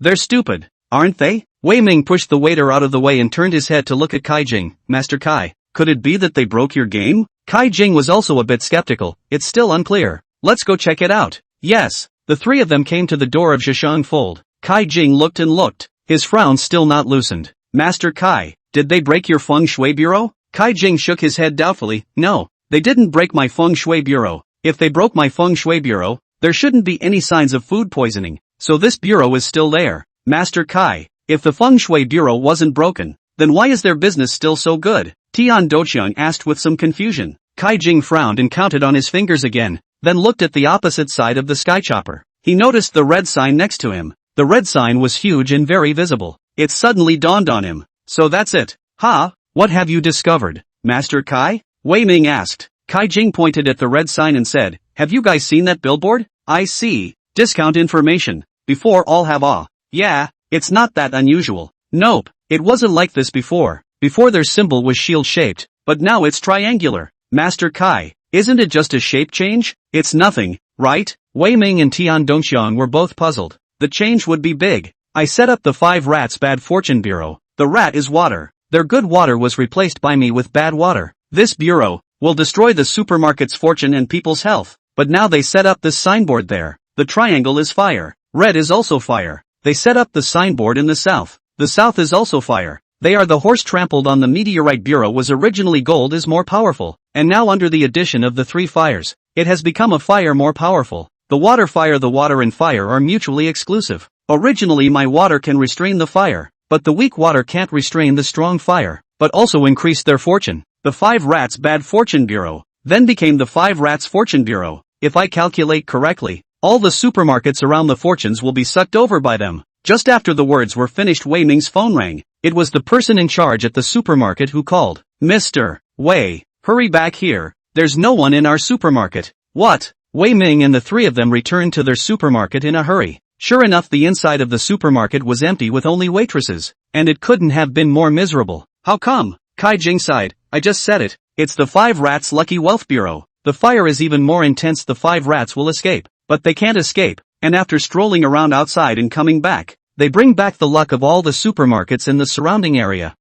They're stupid, aren't they?" Wei Ming pushed the waiter out of the way and turned his head to look at Kai Jing. "Master Kai, could it be that they broke your game?" Kai Jing was also a bit skeptical. "It's still unclear. Let's go check it out." Yes. The three of them came to the door of Zhishangfu. Kai Jing looked and looked, his frown still not loosened. "Master Kai, did they break your feng shui bureau?" Kai Jing shook his head doubtfully. "No, they didn't break my feng shui bureau. If they broke my feng shui bureau, there shouldn't be any signs of food poisoning, so this bureau is still there." "Master Kai, if the feng shui bureau wasn't broken, then why is their business still so good?" Tian Dongxian asked with some confusion. Kai Jing frowned and counted on his fingers again, then looked at the opposite side of the skychopper. He noticed the red sign next to him. The red sign was huge and very visible. It suddenly dawned on him. "So that's it. Ha? What have you discovered, Master Kai?" Wei Ming asked. Kai Jing pointed at the red sign and said, "Have you guys seen that billboard? I see. Discount information. Before all have awe. Yeah, it's not that unusual. Nope, it wasn't like this before. Before their symbol was shield-shaped, but now it's triangular. Master Kai, isn't it just a shape change? It's nothing, right?" Wei Ming and Tian Dongxian were both puzzled. "The change would be big. I set up the 5 rats bad fortune bureau. The rat is water. Their good water was replaced by me with bad water. This bureau will destroy the supermarket's fortune and people's health. But now they set up this signboard there. The triangle is fire. Red is also fire. They set up the signboard in the south. The south is also fire. They are the horse trampled on the meteorite bureau was originally gold is more powerful, and now under the addition of the 3 fires, it has become a fire more powerful. The water and fire are mutually exclusive. Originally my water can restrain the fire, but the weak water can't restrain the strong fire, but also increase their fortune. The 5 rats bad fortune bureau then became the 5 rats fortune bureau. If I calculate correctly, all the supermarkets around the fortunes will be sucked over by them." Just after the words were finished, Wei Ming's phone rang. It was the person in charge at the supermarket who called. "Mr. Wei, hurry back here. There's no one in our supermarket." "What?" Wei Ming and the 3 of them returned to their supermarket in a hurry. Sure enough, the inside of the supermarket was empty with only waitresses, and it couldn't have been more miserable. "How come?" Kai Jing sighed. "I just said it. It's the 5 rats lucky wealth bureau. The fire is even more intense. The 5 rats will escape, but they can't escape, and after strolling around outside and coming back, they bring back the luck of all the supermarkets in the surrounding area."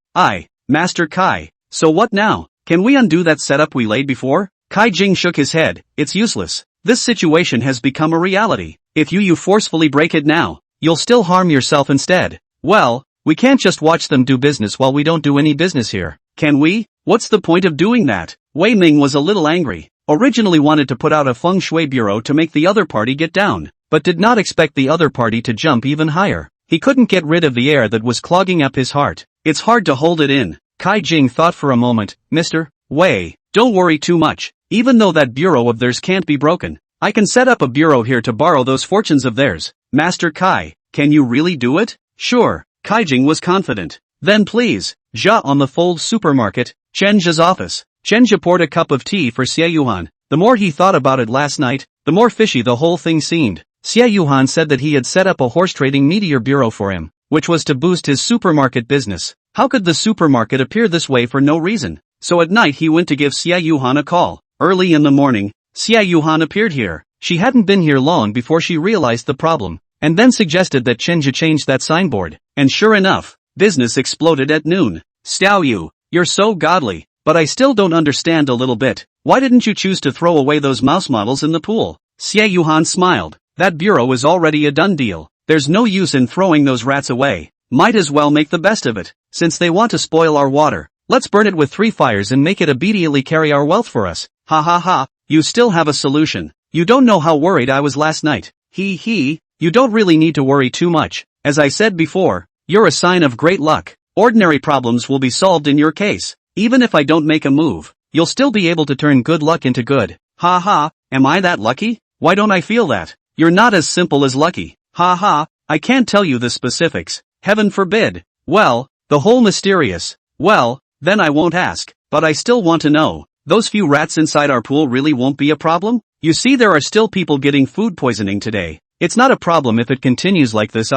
Master Kai, so what now? Can we undo that setup we laid before?" Kai Jing shook his head. "It's useless. This situation has become a reality. If you forcefully break it now, you'll still harm yourself instead." "Well, we can't just watch them do business while we don't do any business here, can we? What's the point of doing that?" Wei Ming was a little angry. Originally wanted to put out a feng shui bureau to make the other party get down, but did not expect the other party to jump even higher. He couldn't get rid of the air that was clogging up his heart. It's hard to hold it in. Kai Jing thought for a moment. "Mr. Wei, don't worry too much. Even though that bureau of theirs can't be broken, I can set up a bureau here to borrow those fortunes of theirs." "Master Kai, can you really do it?" "Sure." Kai Jing was confident. "Then please, Zha on the Fold supermarket, Chen Zha's office. Chen Zha poured a cup of tea for Xie Yuhan. The more he thought about it last night, the more fishy the whole thing seemed. Xie Yuhan said that he had set up a horse trading meteor bureau for him, which was to boost his supermarket business. How could the supermarket appear this way for no reason? So at night he went to give Xie Yuhan a call. Early in the morning, Xie Yuhan appeared here. She hadn't been here long before she realized the problem, and then suggested that Chen Zha change that signboard. And sure enough, business exploded at noon. Xiao Yu, you're so godly, but I still don't understand a little bit. Why didn't you choose to throw away those mouse models in the pool? Xie Yuhan smiled. That bureau is already a done deal. There's no use in throwing those rats away. Might as well make the best of it. Since they want to spoil our water, let's burn it with 3 fires and make it obediently carry our wealth for us. Ha ha ha, you still have a solution. You don't know how worried I was last night. You don't really need to worry too much. As I said before, you're a sign of great luck. Ordinary problems will be solved in your case. Even if I don't make a move, you'll still be able to turn good luck into good. Ha ha, am I that lucky? Why don't I feel that? You're not as simple as lucky. Ha ha, I can't tell you the specifics. Heaven forbid. Well, the whole mysterious. Well, then I won't ask, but I still want to know. Those few rats inside our pool really won't be a problem? You see, there are still people getting food poisoning today. It's not a problem if it continues like this.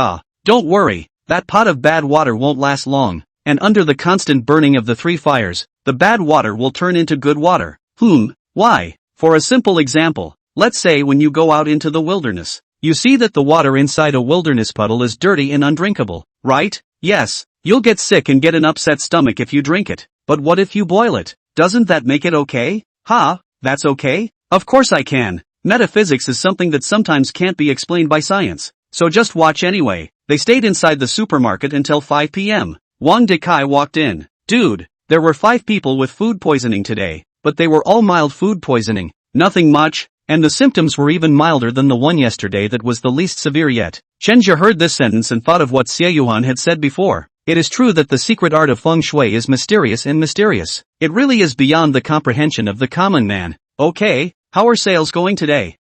Don't worry, that pot of bad water won't last long, and under the constant burning of the 3 fires, the bad water will turn into good water. Why? For a simple example, let's say when you go out into the wilderness, you see that the water inside a wilderness puddle is dirty and undrinkable, right? Yes, you'll get sick and get an upset stomach if you drink it, but what if you boil it? Doesn't that make it okay? That's okay? Of course I can. Metaphysics is something that sometimes can't be explained by science. So just watch anyway. They stayed inside the supermarket until 5 p.m. Wang Dekai walked in. Dude, there were 5 people with food poisoning today, but they were all mild food poisoning. Nothing much, and the symptoms were even milder than the one yesterday that was the least severe yet. Chen Zha heard this sentence and thought of what Xie Yuhan had said before. It is true that the secret art of feng shui is mysterious and mysterious. It really is beyond the comprehension of the common man. Okay, how are sales going today?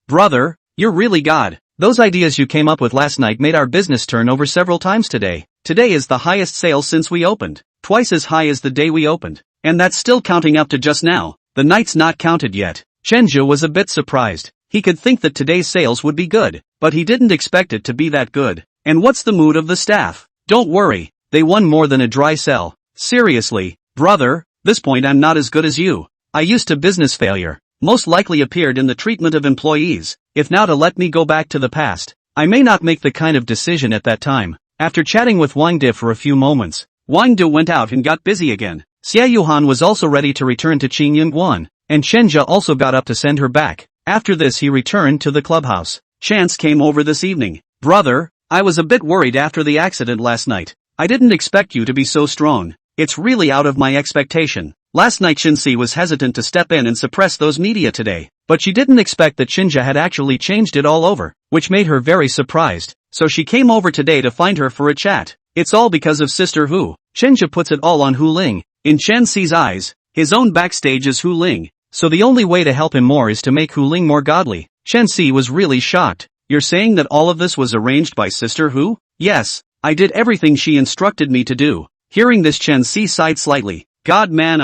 Brother, you're really God. Those ideas you came up with last night made our business turn over several times today. Today is the highest sales since we opened. Twice as high as the day we opened. And that's still counting up to just now. The night's not counted yet. Chen Zha was a bit surprised. He could think that today's sales would be good, but he didn't expect it to be that good. And what's the mood of the staff? Don't worry, they won more than a dry sell. Seriously, brother, this point I'm not as good as you. I used to business failure. Most likely appeared in the treatment of employees. If now to let me go back to the past, I may not make the kind of decision at that time. After chatting with Wang De for a few moments, Wang De went out and got busy again. Xie Yuhan was also ready to return to Qing Yingguan, and Chen Zha also got up to send her back. After this he returned to the clubhouse. Chance came over this evening. Brother, I was a bit worried after the accident last night. I didn't expect you to be so strong. It's really out of my expectation. Last night Shinsi was hesitant to step in and suppress those media today, but she didn't expect that Chen Zha had actually changed it all over, which made her very surprised. So she came over today to find her for a chat. It's all because of Sister Hu. Chen Zha puts it all on Hu Ling. In Chen Si's eyes, his own backstage is Hu Ling, so the only way to help him more is to make Hu Ling more godly. Chen Si was really shocked. You're saying that all of this was arranged by Sister Hu? Yes, I did everything she instructed me to do. Hearing this, Chen Si sighed slightly. God man,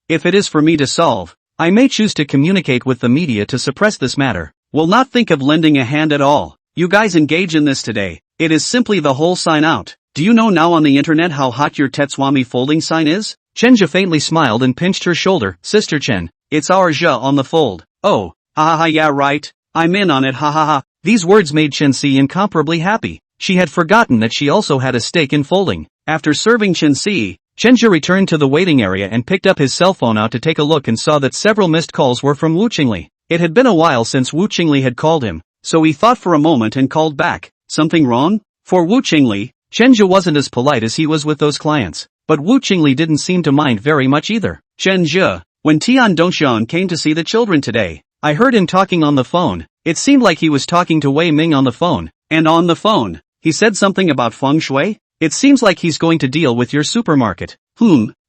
if it is for me to solve, I may choose to communicate with the media to suppress this matter. Will not think of lending a hand at all. You guys engage in this today. It is simply the whole sign out. Do you know now on the internet how hot your Tetswami folding sign is? Chen Zha faintly smiled and pinched her shoulder. Sister Chen, it's our Zha on the fold. Oh, yeah right, I'm in on it These words made Chen Si incomparably happy. She had forgotten that she also had a stake in folding. After serving Chen Si, Chen Zha returned to the waiting area and picked up his cell phone out to take a look and saw that several missed calls were from Wu Qingli. It had been a while since Wu Qingli had called him, so he thought for a moment and called back. Something wrong? For Wu Qingli, Chen Zha wasn't as polite as he was with those clients, but Wu Qingli didn't seem to mind very much either. Chen Zha, when Tian Dongxian came to see the children today, I heard him talking on the phone. It seemed like he was talking to Wei Ming on the phone, and on the phone, he said something about feng shui. It seems like he's going to deal with your supermarket.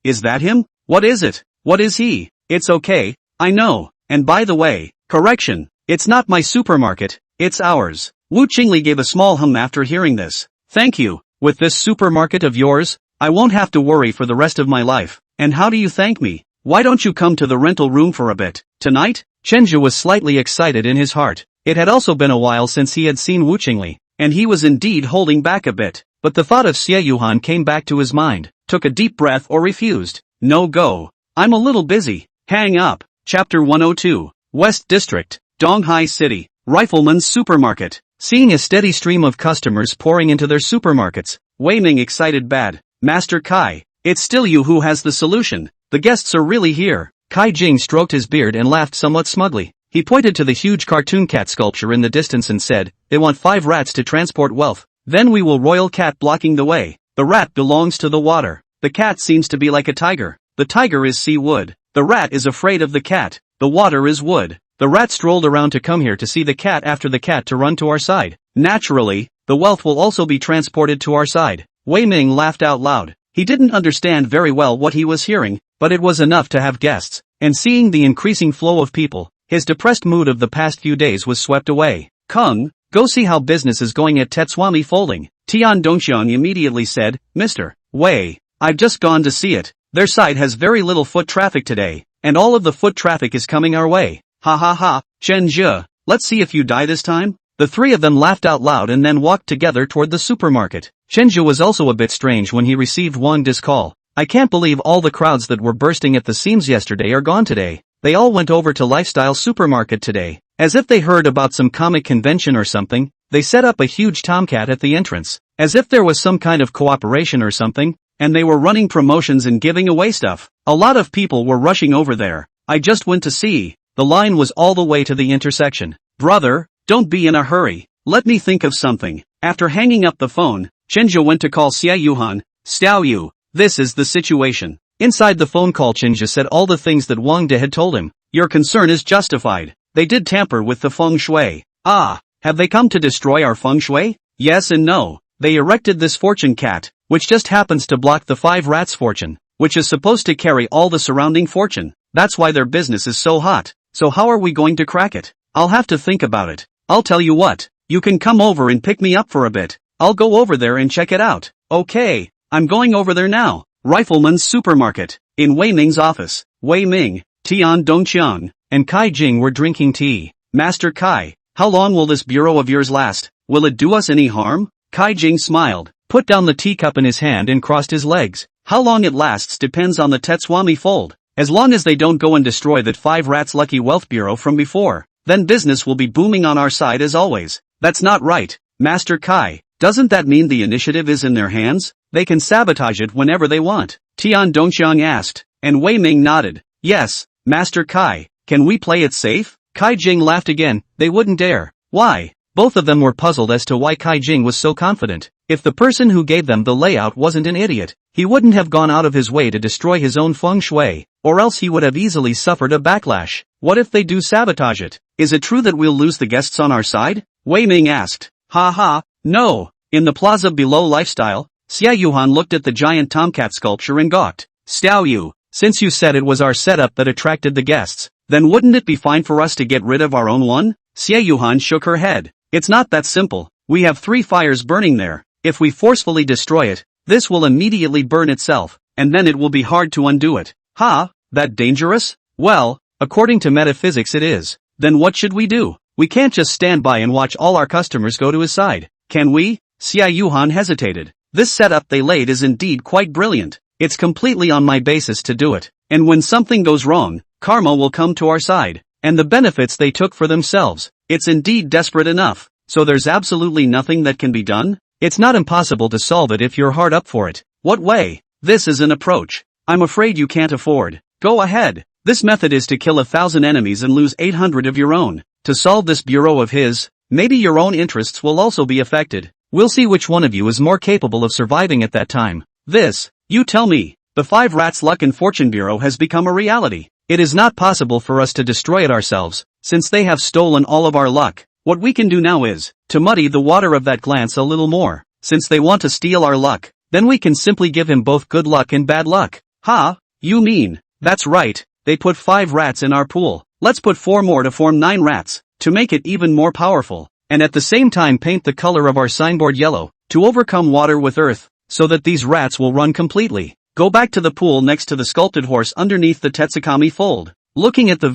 Is that him? What is it? What is he? It's okay, I know, and by the way, correction, it's not my supermarket, it's ours. Wu Qingli gave a small hum after hearing this. Thank you, with this supermarket of yours, I won't have to worry for the rest of my life. And how do you thank me? Why don't you come to the rental room for a bit? Tonight? Chenja was slightly excited in his heart. It had also been a while since he had seen Wu Qingli, and he was indeed holding back a bit. But the thought of Xie Yuhan came back to his mind, took a deep breath or refused. No go. I'm a little busy. Hang up. Chapter 102. West District, Donghai City, Rifleman's Supermarket. Seeing a steady stream of customers pouring into their supermarkets, Wei Ming excited bad. Master Kai, it's still you who has the solution. The guests are really here. Kai Jing stroked his beard and laughed somewhat smugly. He pointed to the huge cartoon cat sculpture in the distance and said, they want 5 rats to transport wealth. Then we will royal cat blocking the way. The rat belongs to the water. The cat seems to be like a tiger. The tiger is sea wood. The rat is afraid of the cat. The water is wood. The rat strolled around to come here to see the cat after the cat to run to our side. Naturally, the wealth will also be transported to our side. Wei Ming laughed out loud. He didn't understand very well what he was hearing, but it was enough to have guests. And seeing the increasing flow of people, his depressed mood of the past few days was swept away. Kung, go see how business is going at Tetsuami Folding. Tian Dongxiang immediately said, Mr. Wei, I've just gone to see it. Their site has very little foot traffic today, and all of the foot traffic is coming our way. Ha ha ha, Chen Zhe, let's see if you die this time. The three of them laughed out loud and then walked together toward the supermarket. Chen Zhe was also a bit strange when he received Wang Di's call. I can't believe all the crowds that were bursting at the seams yesterday are gone today. They all went over to Lifestyle Supermarket today. As if they heard about some comic convention or something, they set up a huge tomcat at the entrance. As if there was some kind of cooperation or something, and they were running promotions and giving away stuff. A lot of people were rushing over there. I just went to see. The line was all the way to the intersection. Brother, don't be in a hurry. Let me think of something. After hanging up the phone, Chenja went to call Xie Yuhan. Xiao Yu, this is the situation. Inside the phone call, Chenja said all the things that Wang De had told him. Your concern is justified. They did tamper with the feng shui. Ah, have they come to destroy our feng shui? Yes and no. They erected this fortune cat, which just happens to block the 5 rats fortune, which is supposed to carry all the surrounding fortune. That's why their business is so hot. So how are we going to crack it? I'll have to think about it. I'll tell you what, you can come over and pick me up for a bit. I'll go over there and check it out. Okay, I'm going over there now. Rifleman's Supermarket. In Wei Ming's office, Wei Ming, Tian Dongqiang, and Kai Jing were drinking tea. Master Kai, how long will this bureau of yours last? Will it do us any harm? Kai Jing smiled, put down the teacup in his hand and crossed his legs. How long it lasts depends on the Tetsuami fold. As long as they don't go and destroy that 5 rats lucky wealth bureau from before, then business will be booming on our side as always. That's not right, Master Kai. Doesn't that mean the initiative is in their hands? They can sabotage it whenever they want. Tian Dongxiang asked, and Wei Ming nodded. Yes, Master Kai. Can we play it safe? Kai Jing laughed again. They wouldn't dare. Why? Both of them were puzzled as to why Kai Jing was so confident. If the person who gave them the layout wasn't an idiot, he wouldn't have gone out of his way to destroy his own feng shui, or else he would have easily suffered a backlash. What if they do sabotage it? Is it true that we'll lose the guests on our side? Wei Ming asked. Ha ha, no. In the plaza below Lifestyle, Xie Yuhan looked at the giant tomcat sculpture and gawked. Xiao Yu, since you said it was our setup that attracted the guests, then wouldn't it be fine for us to get rid of our own one? Xie Yuhan shook her head. It's not that simple. We have 3 fires burning there. If we forcefully destroy it, this will immediately burn itself, and then it will be hard to undo it. Ha, that dangerous? Well, according to metaphysics it is. Then what should we do? We can't just stand by and watch all our customers go to his side. Can we? Xie Yuhan hesitated. This setup they laid is indeed quite brilliant. It's completely on my basis to do it. And when something goes wrong, karma will come to our side. And the benefits they took for themselves. It's indeed desperate enough. So there's absolutely nothing that can be done? It's not impossible to solve it if you're hard up for it. What way? This is an approach I'm afraid you can't afford. Go ahead. This method is to kill 1,000 enemies and lose 800 of your own. To solve this bureau of his, maybe your own interests will also be affected. We'll see which one of you is more capable of surviving at that time. This, you tell me. The 5 rats luck and fortune bureau has become a reality. It is not possible for us to destroy it ourselves, since they have stolen all of our luck. What we can do now is, to muddy the water of that glance a little more. Since they want to steal our luck, then we can simply give him both good luck and bad luck. Ha, you mean? That's right, they put 5 rats in our pool. Let's put 4 more to form 9 rats, to make it even more powerful. And at the same time paint the color of our signboard yellow, to overcome water with earth. so that these rats will run completely. Go back to the pool next to the sculpted horse underneath the Tetsukami fold. Looking at the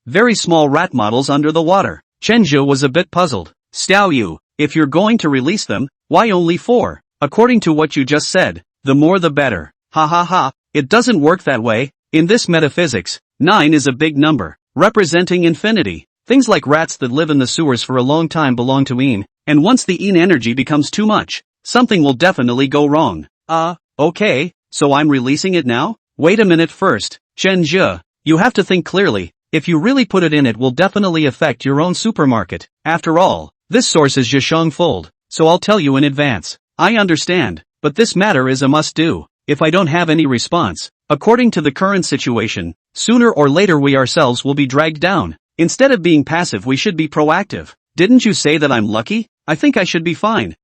very small rat models under the water, Chenja was a bit puzzled. Xiao Yu, if you're going to release them, why only 4? According to what you just said, the more the better. Ha ha ha, it doesn't work that way. In this metaphysics, 9 is a big number, representing infinity. Things like rats that live in the sewers for a long time belong to Een, and once the Een energy becomes too much, something will definitely go wrong. Okay, so I'm releasing it now? Wait a minute first, Chenja. You have to think clearly. If you really put it in, it will definitely affect your own supermarket. After all, this source is Zhishang Fold, so I'll tell you in advance. I understand, but this matter is a must-do. If I don't have any response, according to the current situation, sooner or later we ourselves will be dragged down. Instead of being passive, we should be proactive. Didn't you say that I'm lucky? I think I should be fine.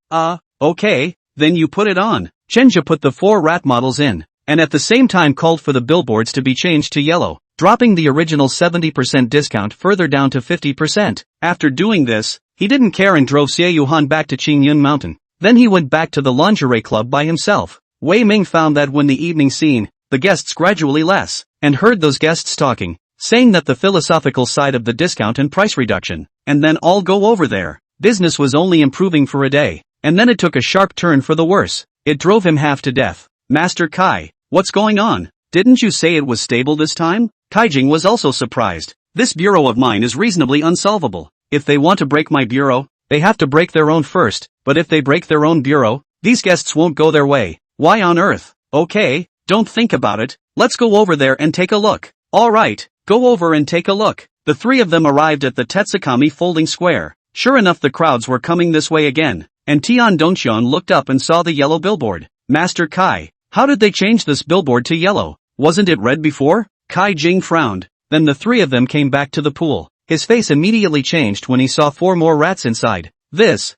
Okay, then you put it on. Chenja put the 4 rat models in, and at the same time called for the billboards to be changed to yellow, dropping the original 70% discount further down to 50%. After doing this, he didn't care and drove Xie Yuhan back to Qingyun Mountain. Then he went back to the lingerie club by himself. Wei Ming found that when the evening scene, the guests gradually less, and heard those guests talking, saying that the philosophical side of the discount and price reduction, and then all go over there. Business was only improving for a day, and then it took a sharp turn for the worse. It drove him half to death. Master Kai, what's going on? Didn't you say it was stable this time? Kaijing was also surprised. This bureau of mine is reasonably unsolvable. If they want to break my bureau, they have to break their own first, but if they break their own bureau, these guests won't go their way. Why on earth? Okay, don't think about it, let's go over there and take a look. Alright, go over and take a look. The 3 of them arrived at the Tetsukami folding square. Sure enough, the crowds were coming this way again, and Tian Dongxian looked up and saw the yellow billboard. Master Kai, how did they change this billboard to yellow? Wasn't it red before? Kai Jing frowned. Then the 3 of them came back to the pool. His face immediately changed when he saw 4 more rats inside. This.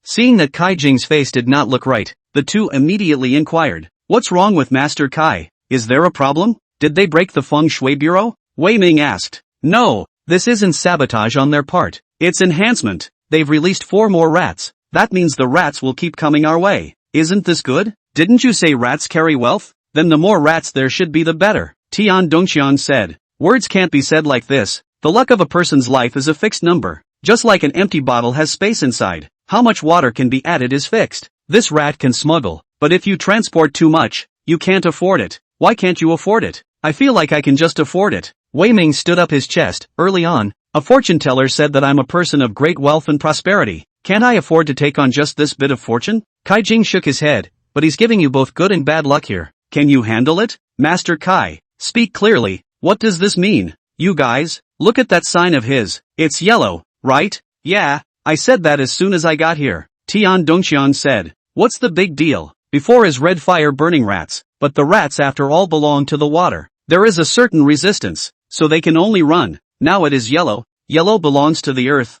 Seeing that Kai Jing's face did not look right, the 2 immediately inquired. What's wrong with Master Kai? Is there a problem? Did they break the feng shui bureau? Wei Ming asked. No, this isn't sabotage on their part. It's enhancement. They've released 4 more rats. That means the rats will keep coming our way. Isn't this good? Didn't you say rats carry wealth? Then the more rats there should be, the better. Tian Dongxian said. Words can't be said like this. The luck of a person's life is a fixed number. Just like an empty bottle has space inside, how much water can be added is fixed. This rat can smuggle, but if you transport too much, you can't afford it. Why can't you afford it? I feel like I can just afford it. Wei Ming stood up his chest. Early on, a fortune teller said that I'm a person of great wealth and prosperity. Can't I afford to take on just this bit of fortune? Kai Jing shook his head. But he's giving you both good and bad luck here. Can you handle it? Master Kai, speak clearly. What does this mean? You guys, look at that sign of his. It's yellow, right? Yeah, I said that as soon as I got here. Tian Dongxian said. What's the big deal? Before is red fire burning rats, but the rats after all belong to the water. There is a certain resistance, so they can only run. Now it is yellow. Yellow belongs to the earth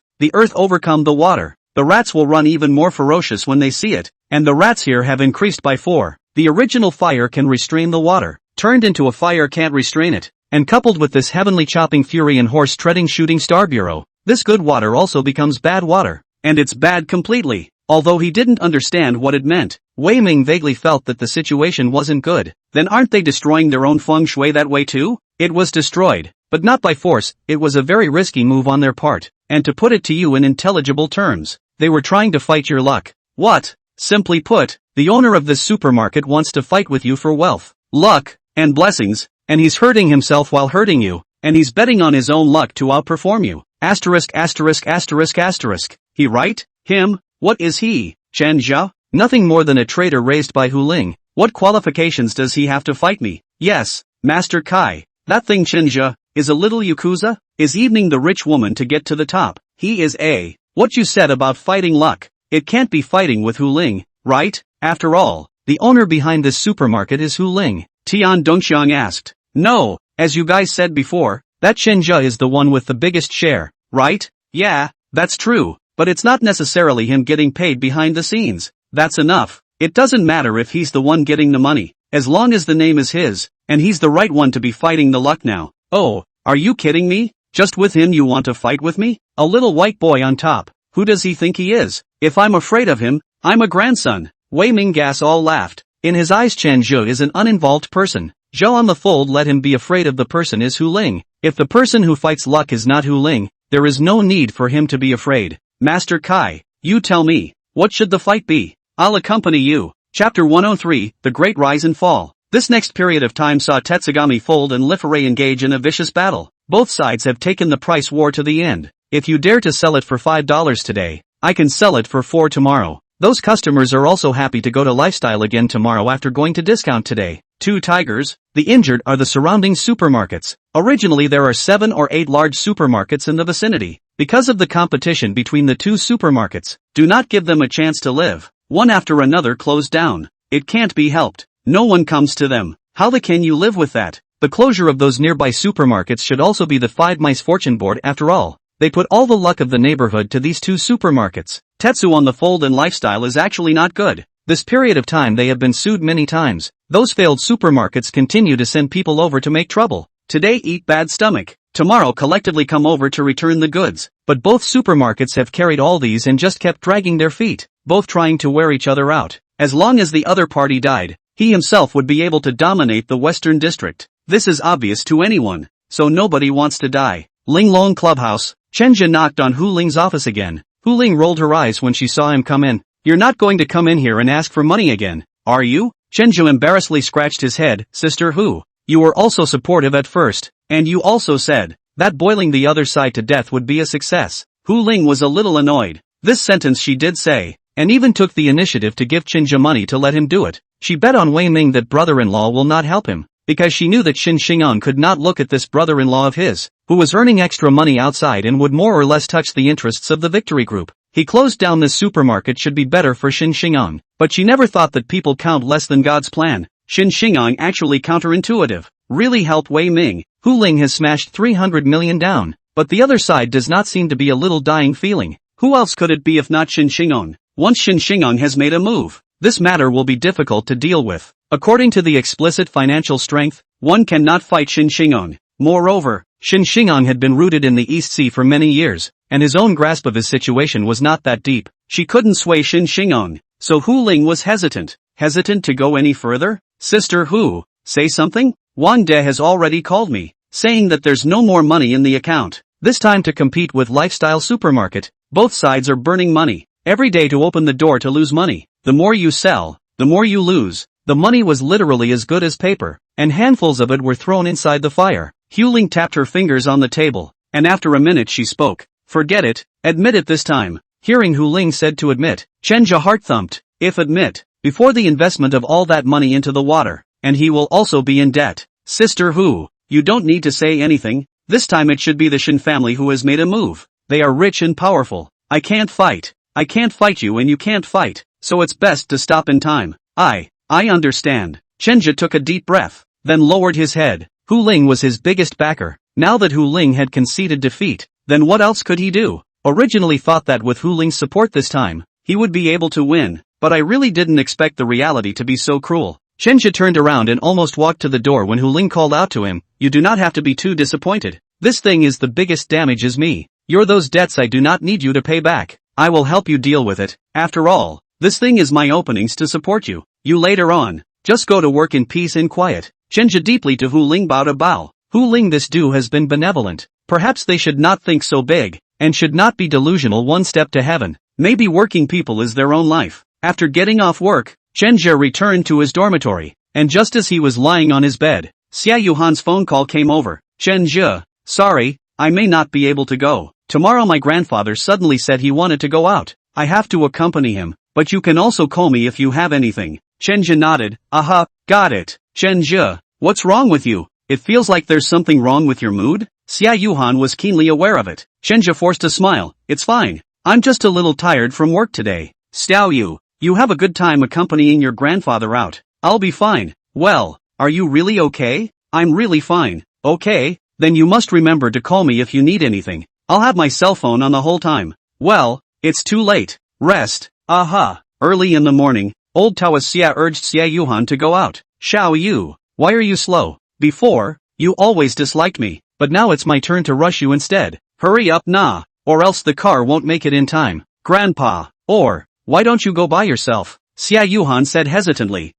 overcome the water. The rats will run even more ferocious when they see it, and the rats here have increased by 4. The original fire can restrain the water, turned into a fire can't restrain it, and coupled with this heavenly chopping fury and horse treading shooting star bureau, this good water also becomes bad water, and it's bad completely. Although he didn't understand what it meant, Wei Ming vaguely felt that the situation wasn't good. Then aren't they destroying their own feng shui that way too? It was destroyed, but not by force. It was a very risky move on their part, and to put it to you in intelligible terms, they were trying to fight your luck. What? Simply put, the owner of this supermarket wants to fight with you for wealth, luck, and blessings, and he's hurting himself while hurting you, and he's betting on his own luck to outperform you. Asterisk asterisk asterisk asterisk. He right? Him? What is he? Chen Zhao? Nothing more than a traitor raised by Hu Ling. What qualifications does he have to fight me? Yes, Master Kai. That thing Chen Zhao is a little yakuza? Is evening the rich woman to get to the top? He is a. What you said about fighting luck. It can't be fighting with Hu Ling, right? After all, the owner behind this supermarket is Hu Ling. Tian Dongxiang asked. No, as you guys said before, that Chen Zhao is the one with the biggest share, right? Yeah, that's true. But it's not necessarily him getting paid behind the scenes. That's enough. It doesn't matter if he's the one getting the money, as long as the name is his, and he's the right one to be fighting the luck now. Oh, are you kidding me? Just with him you want to fight with me? A little white boy on top. Who does he think he is? If I'm afraid of him, I'm a grandson. Wei Ming gas all laughed. In his eyes Chen Zhe is an uninvolved person. Zhou on the fold let him be afraid of the person is Hu Ling. If the person who fights luck is not Hu Ling, there is no need for him to be afraid. Master Kai, you tell me, what should the fight be? I'll accompany you. Chapter 103, The Great Rise and Fall. This next period of time saw Tetsugami Fold and Liferay engage in a vicious battle. Both sides have taken the price war to the end. If you dare to sell it for $5 today, I can sell it for $4 tomorrow. Those customers are also happy to go to Lifestyle again tomorrow after going to discount today. Two tigers, the injured are the surrounding supermarkets. Originally there are 7 or 8 large supermarkets in the vicinity. Because of the competition between the two supermarkets, do not give them a chance to live. One after another closed down. It can't be helped. No one comes to them. How can you live with that? The closure of those nearby supermarkets should also be the 5 mice fortune board after all. They put all the luck of the neighborhood to these two supermarkets. Tetsu on the Fold and Lifestyle is actually not good. This period of time they have been sued many times. Those failed supermarkets continue to send people over to make trouble. Today eat bad stomach. Tomorrow collectively come over to return the goods. But both supermarkets have carried all these and just kept dragging their feet, both trying to wear each other out. As long as the other party died, he himself would be able to dominate the Western District. This is obvious to anyone. So nobody wants to die. Linglong Clubhouse. Chenja knocked on Hu Ling's office again. Hu Ling rolled her eyes when she saw him come in. You're not going to come in here and ask for money again, are you? Chenja embarrassedly scratched his head. Sister Hu, you were also supportive at first, and you also said that boiling the other side to death would be a success. Hu Ling was a little annoyed. This sentence she did say, and even took the initiative to give Chenja money to let him do it. She bet on Wei Ming that brother-in-law will not help him, because she knew that Xin Xing'an could not look at this brother-in-law of his, who was earning extra money outside and would more or less touch the interests of the Victory Group. He closed down this supermarket should be better for Xin Xing'an, but she never thought that people count less than God's plan. Xin Xing'an actually counterintuitive, really helped Wei Ming. Hu Ling has smashed 300 million down, but the other side does not seem to be a little dying feeling. Who else could it be if not Xin Xing'an? Once Xin Xing'an has made a move, this matter will be difficult to deal with. According to the explicit financial strength, one cannot fight Xin Xing'an. Moreover, Xin Xing'an had been rooted in the East Sea for many years, and his own grasp of his situation was not that deep. She couldn't sway Xin Xing'an, so Hu Ling was hesitant. Hesitant to go any further? Sister Hu, say something? Wang De has already called me, saying that there's no more money in the account. This time to compete with Lifestyle Supermarket. Both sides are burning money. Every day to open the door to lose money. The more you sell, the more you lose. The money was literally as good as paper, and handfuls of it were thrown inside the fire. Hu Ling tapped her fingers on the table, and after a minute she spoke. Forget it, admit it this time. Hearing Hu Ling said to admit, Chenja heart thumped. If admit, before the investment of all that money into the water, and he will also be in debt. Sister Hu, you don't need to say anything. This time it should be the Shin family who has made a move. They are rich and powerful. I can't fight. I can't fight you and you can't fight, so it's best to stop in time. I understand. Chenja took a deep breath, then lowered his head. Hu Ling was his biggest backer. Now that Hu Ling had conceded defeat, then what else could he do? Originally thought that with Hu Ling's support this time, he would be able to win, but I really didn't expect the reality to be so cruel. Chenja turned around and almost walked to the door when Hu Ling called out to him, you do not have to be too disappointed. This thing is the biggest damage is me. You're those debts I do not need you to pay back. I will help you deal with it. After all, this thing is my openings to support you. You later on, just go to work in peace and quiet. Chenja deeply to Hu Ling bowed a bow. Hu Ling this do has been benevolent. Perhaps they should not think so big, and should not be delusional one step to heaven. Maybe working people is their own life. After getting off work, Chenja returned to his dormitory, and just as he was lying on his bed, Xia Yuhan's phone call came over. Chenja, sorry, I may not be able to go. Tomorrow my grandfather suddenly said he wanted to go out. I have to accompany him, but you can also call me if you have anything. Chenja nodded. Aha, got it. Chenja, what's wrong with you? It feels like there's something wrong with your mood? Xia Yuhan was keenly aware of it. Chenja forced a smile. It's fine. I'm just a little tired from work today. Xiao Yu, you have a good time accompanying your grandfather out. I'll be fine. Well, are you really okay? I'm really fine. Okay, then you must remember to call me if you need anything. I'll have my cell phone on the whole time. Well, it's too late. Rest. Aha. Early in the morning, old Taoist Xia urged Xia Yuhan to go out. Xiao Yu, why are you slow? Before, you always disliked me, but now it's my turn to rush you instead. Hurry up nah, or else the car won't make it in time. Grandpa, or, why don't you go by yourself? Xia Yuhan said hesitantly.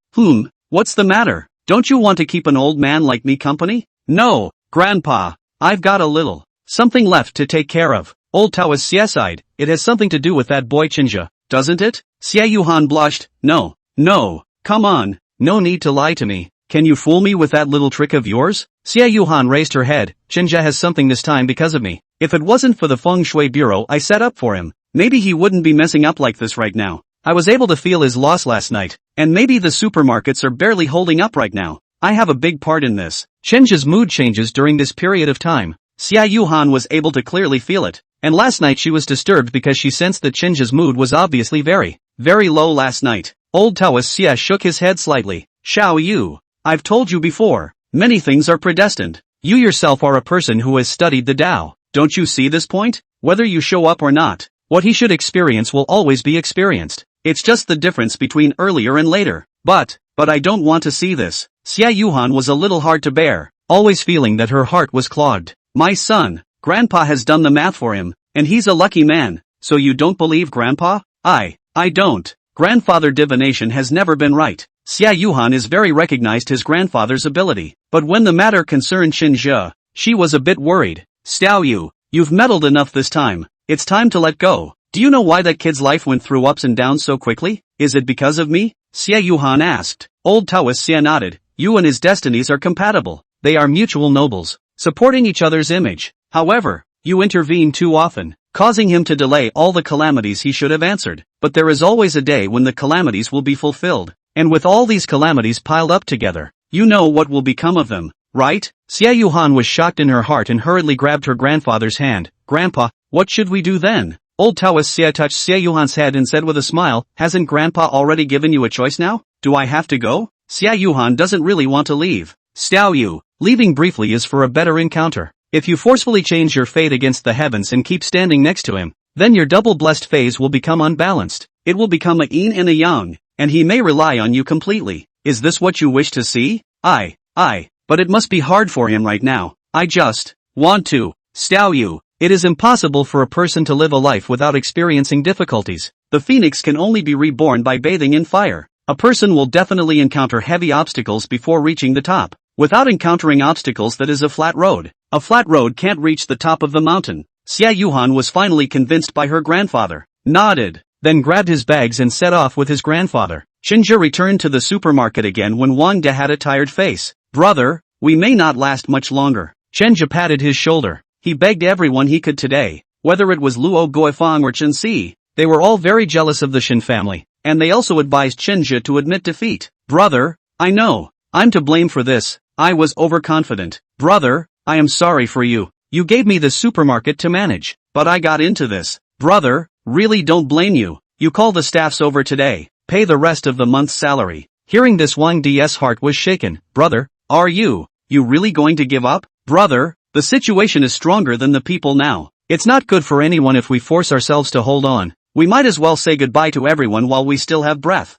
What's the matter? Don't you want to keep an old man like me company? No, Grandpa. I've got a little something left to take care of. Old Taoist Xia sighed. It has something to do with that boy Chinja, doesn't it? Xia Yuhan blushed. No, come on, no need to lie to me. Can you fool me with that little trick of yours? Xia Yuhan raised her head. Chinja has something this time because of me. If it wasn't for the feng shui bureau I set up for him, maybe he wouldn't be messing up like this right now. I was able to feel his loss last night, and maybe the supermarkets are barely holding up right now. I have a big part in this. Chinja's mood changes during this period of time. Xia Yuhan was able to clearly feel it, and last night she was disturbed because she sensed that Chinja's mood was obviously very low last night. Old Taoist Xia shook his head slightly. Xiao Yu, I've told you before, many things are predestined. You yourself are a person who has studied the Tao. Don't you see this point? Whether you show up or not, what he should experience will always be experienced. It's just the difference between earlier and later. But I don't want to see this. Xia Yuhan was a little hard to bear, always feeling that her heart was clogged. My son, Grandpa has done the math for him, and he's a lucky man. So you don't believe Grandpa? I don't. Grandfather divination has never been right. Xia Yuhan is very recognized his grandfather's ability, but when the matter concerned Chinja, she was a bit worried. Xiao Yu, you've meddled enough this time. It's time to let go. Do you know why that kid's life went through ups and downs so quickly? Is it because of me? Xia Yuhan asked. Old Taoist Xia nodded. You and his destinies are compatible. They are mutual nobles, supporting each other's image. However, you intervene too often, causing him to delay all the calamities he should have answered. But there is always a day when the calamities will be fulfilled. And with all these calamities piled up together, you know what will become of them, right? Xia Yuhan was shocked in her heart and hurriedly grabbed her grandfather's hand. Grandpa, what should we do then? Old Taoist Xia touched Xia Yuhan's head and said with a smile, hasn't Grandpa already given you a choice now? Do I have to go? Xia Yuhan doesn't really want to leave. Xiao Yu, leaving briefly is for a better encounter. If you forcefully change your fate against the heavens and keep standing next to him, then your double-blessed phase will become unbalanced. It will become a yin and a yang, and he may rely on you completely. Is this what you wish to see? But it must be hard for him right now. I just want to. Xiao Yu, it is impossible for a person to live a life without experiencing difficulties. The phoenix can only be reborn by bathing in fire. A person will definitely encounter heavy obstacles before reaching the top. Without encountering obstacles, that is a flat road. A flat road can't reach the top of the mountain. Xia Yuhan was finally convinced by her grandfather, nodded, then grabbed his bags and set off with his grandfather. Chinja returned to the supermarket again when Wang De had a tired face. Brother, we may not last much longer. Chinja patted his shoulder. He begged everyone he could today, whether it was Luo Guifang or Chen Si. They were all very jealous of the Shin family, and they also advised Chinja to admit defeat. Brother, I know, I'm to blame for this. I was overconfident. Brother, I am sorry for you. You gave me the supermarket to manage, but I got into this. Brother, really don't blame you. You call the staffs over today, pay the rest of the month's salary. Hearing this, Wang De's heart was shaken. Brother, are you really going to give up? Brother, the situation is stronger than the people now. It's not good for anyone if we force ourselves to hold on. We might as well say goodbye to everyone while we still have breath.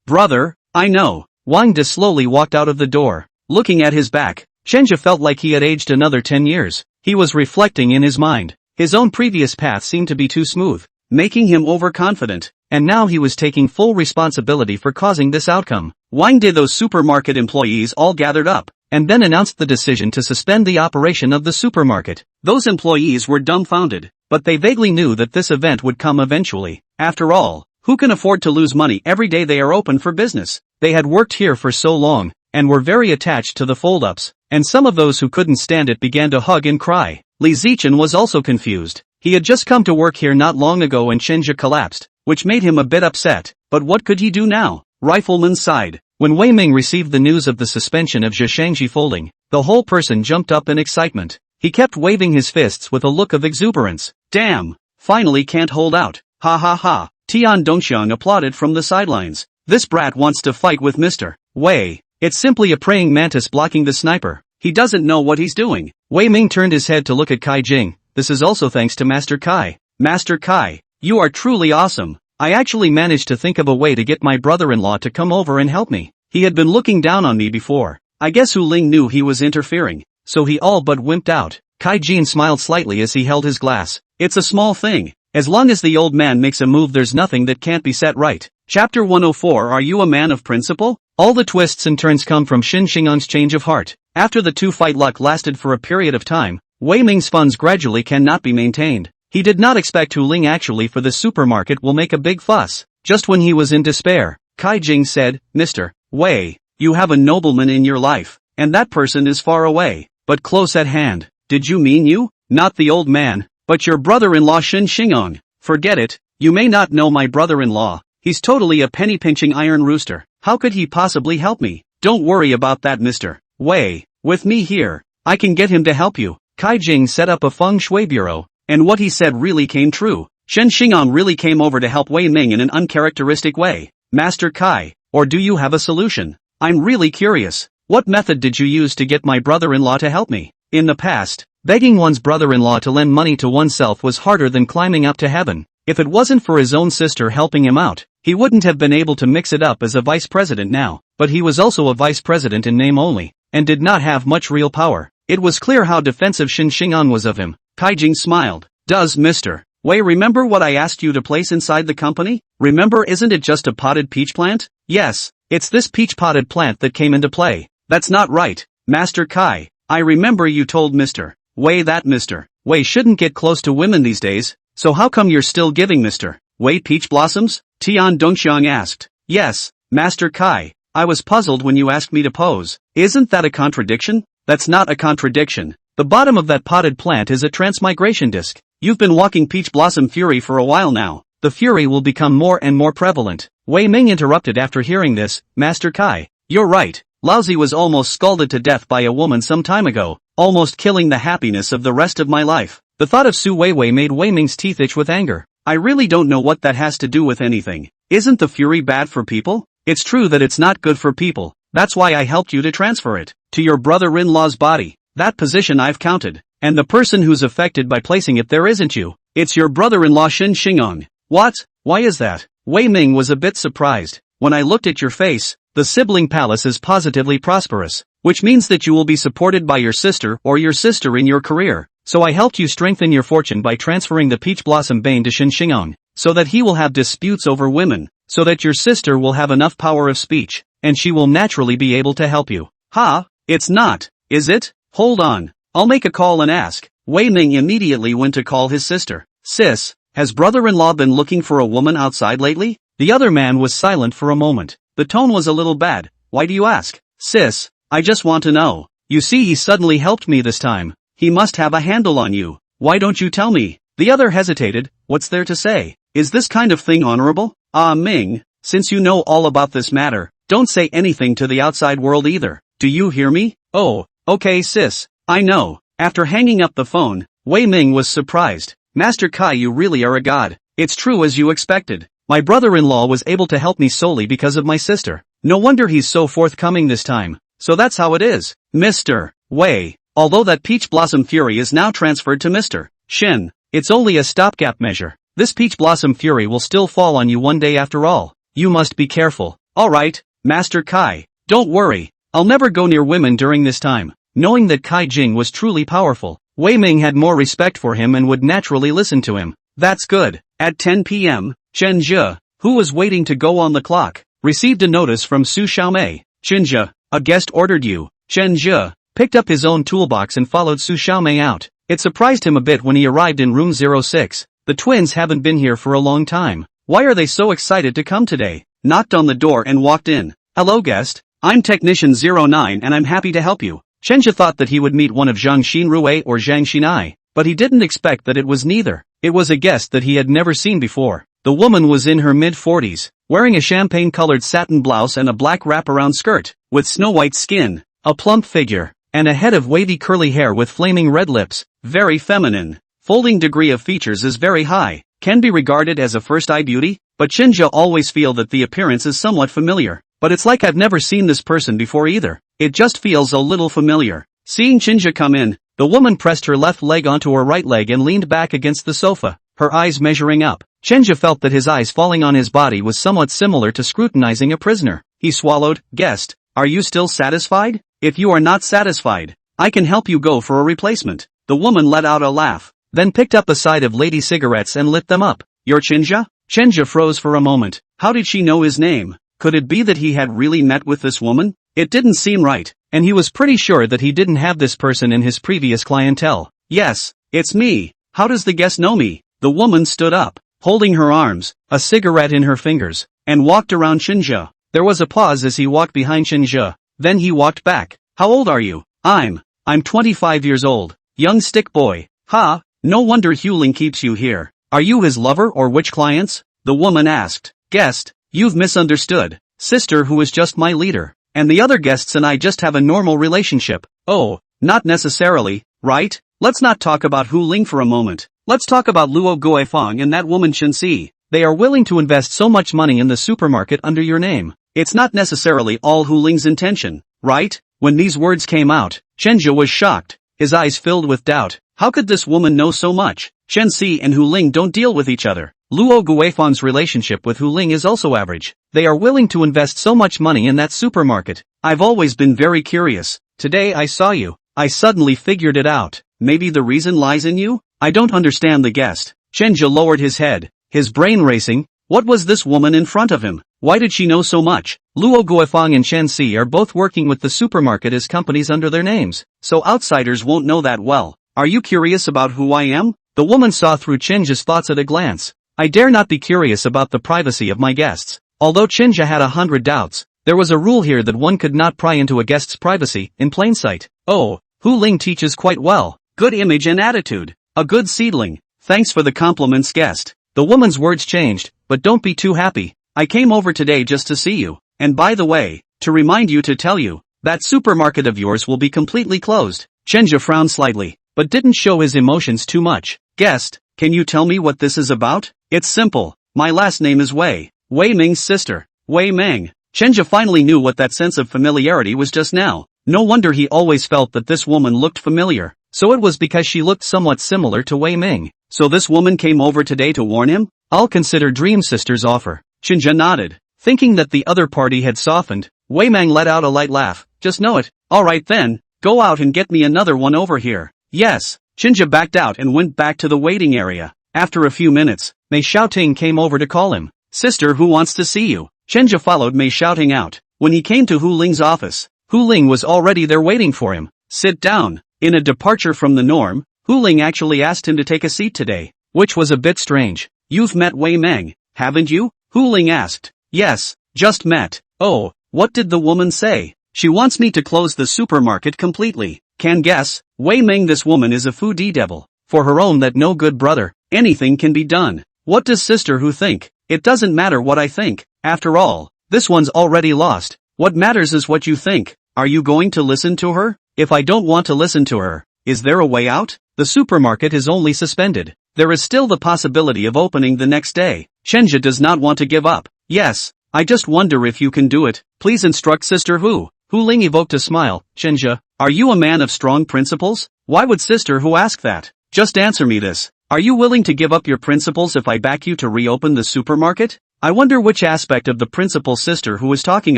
Brother, I know. Wang De slowly walked out of the door. Looking at his back, Chenja felt like he had aged another 10 years. He was reflecting in his mind. His own previous path seemed to be too smooth, making him overconfident, and now he was taking full responsibility for causing this outcome. Wang De, those supermarket employees all gathered up, and then announced the decision to suspend the operation of the supermarket. Those employees were dumbfounded, but they vaguely knew that this event would come eventually. After all, who can afford to lose money every day they are open for business? They had worked here for so long, and were very attached to the fold-ups, and some of those who couldn't stand it began to hug and cry. Li Zichen was also confused. He had just come to work here not long ago and Chenja collapsed, which made him a bit upset. But what could he do now? Rifleman sighed. When Wei Ming received the news of the suspension of Zheshangji folding, the whole person jumped up in excitement. He kept waving his fists with a look of exuberance. Damn! Finally can't hold out. Ha ha ha! Tian Dongxiang applauded from the sidelines. This brat wants to fight with Mr. Wei. It's simply a praying mantis blocking the sniper. He doesn't know what he's doing. Wei Ming turned his head to look at Kai Jing. This is also thanks to Master Kai. Master Kai, you are truly awesome. I actually managed to think of a way to get my brother-in-law to come over and help me. He had been looking down on me before. I guess Hu Ling knew he was interfering, so he all but wimped out. Kai Jin smiled slightly as he held his glass. It's a small thing, As long as the old man makes a move, there's nothing that can't be set right. Chapter 104. Are you a man of principle? All the twists and turns come from Shin Shingong's change of heart. After the two-fight luck lasted for a period of time, Wei Ming's funds gradually cannot be maintained. He did not expect Hu Ling actually for the supermarket will make a big fuss. Just when he was in despair, Kai Jing said, Mr. Wei, you have a nobleman in your life, and that person is far away, but close at hand. Did you mean you? Not the old man, but your brother-in-law Shin Shingong. Forget it, you may not know my brother-in-law. He's totally a penny-pinching iron rooster. How could he possibly help me? Don't worry about that, Mr. Wei. With me here, I can get him to help you. Kai Jing set up a feng shui bureau, and what he said really came true. Shen Xingong really came over to help Wei Ming in an uncharacteristic way. Master Kai, or do you have a solution? I'm really curious. What method did you use to get my brother-in-law to help me? In the past, begging one's brother-in-law to lend money to oneself was harder than climbing up to heaven. If it wasn't for his own sister helping him out, he wouldn't have been able to mix it up as a vice president now. But he was also a vice president in name only, and did not have much real power. It was clear how defensive Shin Xingong was of him. Kai Jing smiled. Does Mr. Wei remember what I asked you to place inside the company? Remember, isn't it just a potted peach plant? Yes, it's this peach potted plant that came into play. That's not right, Master Kai. I remember you told Mr. Wei that Mr. Wei shouldn't get close to women these days, so how come you're still giving Mr. Wei peach blossoms? Tian Dongxiang asked. Yes, Master Kai, I was puzzled when you asked me to pose. Isn't that a contradiction? That's not a contradiction. The bottom of that potted plant is a transmigration disc. You've been walking Peach Blossom Fury for a while now. The fury will become more and more prevalent. Wei Ming interrupted after hearing this. Master Kai, you're right. Laozi was almost scalded to death by a woman some time ago, almost killing the happiness of the rest of my life. The thought of Su Weiwei made Wei Ming's teeth itch with anger. I really don't know what that has to do with anything. Isn't the fury bad for people? It's true that it's not good for people. That's why I helped you to transfer it to your brother-in-law's body. That position I've counted. And the person who's affected by placing it there isn't you. It's your brother-in-law Shin Xingong. What? Why is that? Wei Ming was a bit surprised. When I looked at your face, the sibling palace is positively prosperous, which means that you will be supported by your sister or your sister in your career. So I helped you strengthen your fortune by transferring the Peach Blossom Bane to Shin Xingong, so that he will have disputes over women, so that your sister will have enough power of speech, and she will naturally be able to help you. Ha? It's not, is it? Hold on. I'll make a call and ask. Wei Ming immediately went to call his sister. Sis, has brother-in-law been looking for a woman outside lately? The other man was silent for a moment. The tone was a little bad. Why do you ask? Sis, I just want to know. You see, he suddenly helped me this time. He must have a handle on you. Why don't you tell me? The other hesitated. What's there to say? Is this kind of thing honorable? Ming, since you know all about this matter, don't say anything to the outside world either. Do you hear me? Oh, okay sis, I know. After hanging up the phone, Wei Ming was surprised. Master Kai, you really are a god. It's true as you expected. My brother-in-law was able to help me solely because of my sister. No wonder he's so forthcoming this time. So that's how it is. Mr. Wei, although that Peach Blossom Fury is now transferred to Mr. Shin, it's only a stopgap measure. This Peach Blossom Fury will still fall on you one day after all. You must be careful. Alright, Master Kai, don't worry. I'll never go near women during this time. Knowing that Kai Jing was truly powerful, Wei Ming had more respect for him and would naturally listen to him. That's good. At 10 p.m., Chen Zhe, who was waiting to go on the clock, received a notice from Su Xiaomei. Chen Zhe, a guest ordered you. Chen Zhe picked up his own toolbox and followed Su Xiaomei out. It surprised him a bit when he arrived in room 06. The twins haven't been here for a long time. Why are they so excited to come today? Knocked on the door and walked in. Hello guest, I'm Technician 09 and I'm happy to help you. Chen Zhe thought that he would meet one of Zhang Xinrui or Zhang Xinai, but he didn't expect that it was neither. It was a guest that he had never seen before. The woman was in her mid-40s, wearing a champagne-colored satin blouse and a black wraparound skirt, with snow-white skin, a plump figure, and a head of wavy curly hair with flaming red lips. Very feminine. Folding degree of features is very high. Can be regarded as a first-eye beauty, but Chen Zhe always feel that the appearance is somewhat familiar. But it's like I've never seen this person before either. It just feels a little familiar. Seeing Chen Zhe come in, the woman pressed her left leg onto her right leg and leaned back against the sofa, her eyes measuring up. Chen Zhe felt that his eyes falling on his body was somewhat similar to scrutinizing a prisoner. He swallowed. Guest, are you still satisfied? If you are not satisfied, I can help you go for a replacement. The woman let out a laugh. then picked up a side of lady cigarettes and lit them up. You're Chenja? Chenja froze for a moment. How did she know his name? Could it be that he had really met with this woman? It didn't seem right, and he was pretty sure that he didn't have this person in his previous clientele. Yes, it's me. How does the guest know me? The woman stood up, holding her arms, a cigarette in her fingers, and walked around Chenja. There was a pause as he walked behind Chenja. Then he walked back. How old are you? I'm 25 years old. Young stick boy. Ha, no wonder Huling keeps you here. Are you his lover or which clients? The woman asked. Guest, you've misunderstood. Sister who is just my leader. And the other guests and I just have a normal relationship. Oh, not necessarily, right? Let's not talk about Huling for a moment. Let's talk about Luo Guifang and that woman Shenxi. They are willing to invest so much money in the supermarket under your name. It's not necessarily all Huling's intention, right? When these words came out, Chenja was shocked, his eyes filled with doubt. How could this woman know so much? Shenxi and Huling don't deal with each other. Luo Guifang's relationship with Huling is also average. They are willing to invest so much money in that supermarket. I've always been very curious. Today I saw you. I suddenly figured it out. Maybe the reason lies in you? I don't understand the guest. Chenja lowered his head, his brain racing. What was this woman in front of him? Why did she know so much? Luo Guifang and Shenxi are both working with the supermarket as companies under their names, so outsiders won't know that well. Are you curious about who I am? The woman saw through Chenja's thoughts at a glance. I dare not be curious about the privacy of my guests. Although Chenja had 100 doubts, there was a rule here that one could not pry into a guest's privacy in plain sight. Oh, Huling teaches quite well. Good image and attitude. A good seedling. Thanks for the compliments, guest. The woman's words changed, but don't be too happy. I came over today just to see you. And by the way, to remind you to tell you, that supermarket of yours will be completely closed. Chenja frowned slightly, but didn't show his emotions too much. Guest, can you tell me what this is about? It's simple. My last name is Wei. Wei Ming's sister. Wei Ming. Chenja finally knew what that sense of familiarity was just now. No wonder he always felt that this woman looked familiar. So it was because she looked somewhat similar to Wei Ming. So this woman came over today to warn him? I'll consider Dream Sister's offer. Chenja nodded. Thinking that the other party had softened, Wei Ming let out a light laugh. Just know it. Alright then, go out and get me another one over here. Yes. Chenja backed out and went back to the waiting area. After a few minutes, Mei Xiaoting came over to call him. Sister who wants to see you. Chenja followed Mei Xiaoting out. When he came to Huling's office, Huling was already there waiting for him. Sit down. In a departure from the norm, Huling actually asked him to take a seat today, which was a bit strange. You've met Wei Ming, haven't you? Huling asked. Yes, just met. Oh, what did the woman say? She wants me to close the supermarket completely. Can guess, Wei Ming, this woman is a foodie devil. For her own that no good brother, anything can be done. What does sister who think? It doesn't matter what I think. After all, this one's already lost. What matters is what you think. Are you going to listen to her? If I don't want to listen to her, is there a way out? The supermarket is only suspended. There is still the possibility of opening the next day. Chenja does not want to give up. Yes, I just wonder if you can do it. Please instruct Sister Hu. Huling evoked a smile. Chenja, are you a man of strong principles? Why would Sister Hu ask that? Just answer me this. Are you willing to give up your principles if I back you to reopen the supermarket? I wonder which aspect of the principal Sister Hu is talking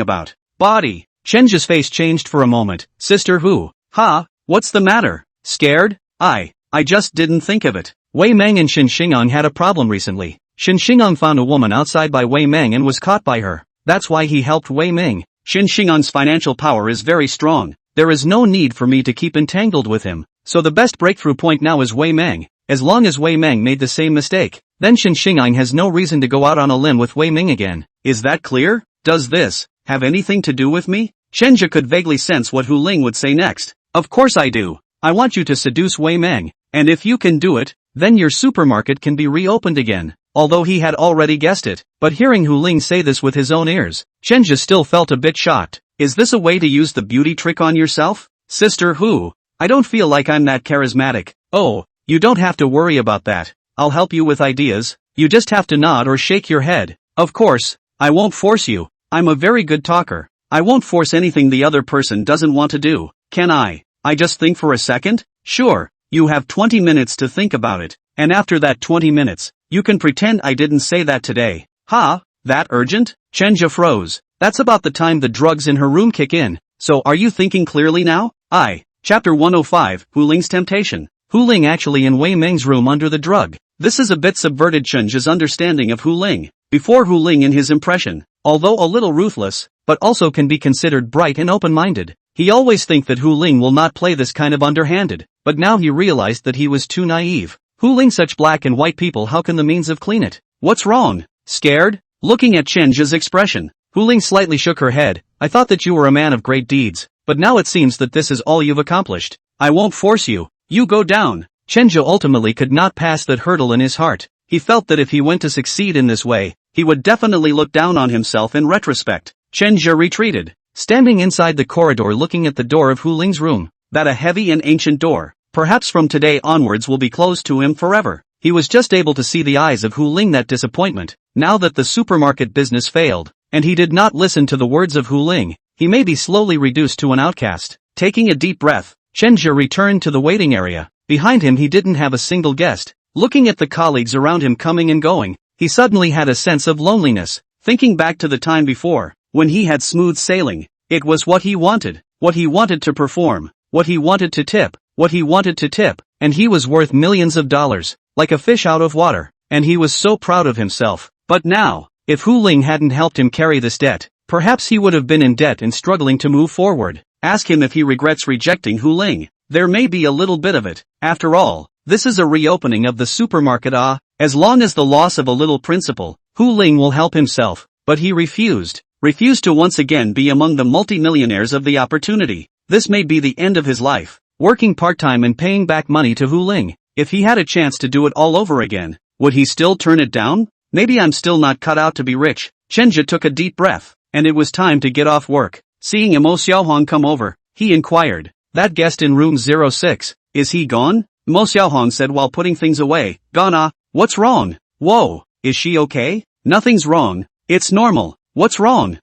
about. Body. Chenja's face changed for a moment. Sister Hu. Ha, what's the matter? Scared? I just didn't think of it. Wei Meng and Shin Xingong had a problem recently. Shin Xingong found a woman outside by Wei Meng and was caught by her. That's why he helped Wei Ming. Shin Xingong's financial power is very strong. There is no need for me to keep entangled with him. So the best breakthrough point now is Wei Meng. As long as Wei Meng made the same mistake, then Shin Xingong has no reason to go out on a limb with Wei Ming again. Is that clear? Does this have anything to do with me? Chenja could vaguely sense what Huling would say next. Of course I do. I want you to seduce Wei Meng. And if you can do it, then your supermarket can be reopened again. Although he had already guessed it, but hearing Huling say this with his own ears, Chenja still felt a bit shocked. Is this a way to use the beauty trick on yourself? Sister Hu, I don't feel like I'm that charismatic. Oh, you don't have to worry about that. I'll help you with ideas. You just have to nod or shake your head. Of course, I won't force you. I'm a very good talker. I won't force anything the other person doesn't want to do. Can I just think for a second? Sure, you have 20 minutes to think about it. And after that 20 minutes, you can pretend I didn't say that today. Ha, that urgent? Chenja froze. That's about the time the drugs in her room kick in. So are you thinking clearly now? Chapter 105, Huling's Temptation. Hu Ling actually in Wei Meng's room under the drug. This is a bit subverted Chen's understanding of Hu Ling. Before Hu Ling in his impression, although a little ruthless, but also can be considered bright and open-minded. He always think that Hu Ling will not play this kind of underhanded, but now he realized that he was too naive. Hu Ling such black and white people, how can the means of clean it? What's wrong? Scared? Looking at Chen's expression, Hu Ling slightly shook her head. I thought that you were a man of great deeds, but now it seems that this is all you've accomplished. I won't force you. You go down. Chenja ultimately could not pass that hurdle in his heart. He felt that if he went to succeed in this way, he would definitely look down on himself in retrospect. Chenja retreated, standing inside the corridor looking at the door of Hu Ling's room. That a heavy and ancient door, perhaps from today onwards will be closed to him forever. He was just able to see the eyes of Hu Ling that disappointment, now that the supermarket business failed, and he did not listen to the words of Hu Ling. He may be slowly reduced to an outcast. Taking a deep breath, Chenja returned to the waiting area. Behind him he didn't have a single guest. Looking at the colleagues around him coming and going, he suddenly had a sense of loneliness. Thinking back to the time before, when he had smooth sailing, it was what he wanted to perform, what he wanted to tip, and he was worth millions of dollars, like a fish out of water, and he was so proud of himself. But now, if Hu Ling hadn't helped him carry this debt, perhaps he would have been in debt and struggling to move forward. Ask him if he regrets rejecting Hu Ling. There may be a little bit of it. After all, this is a reopening of the supermarket. As long as the loss of a little principal, Hu Ling will help himself. But he refused to once again be among the multimillionaires of the opportunity. This may be the end of his life, working part-time and paying back money to Hu Ling. If he had a chance to do it all over again, would he still turn it down? Maybe I'm still not cut out to be rich. Chenja took a deep breath, and it was time to get off work. Seeing Mo Xiaohong come over, he inquired, that guest in room 06, is he gone? Mo Xiaohong said while putting things away, gone. What's wrong? Whoa, is she okay? Nothing's wrong, it's normal. What's wrong?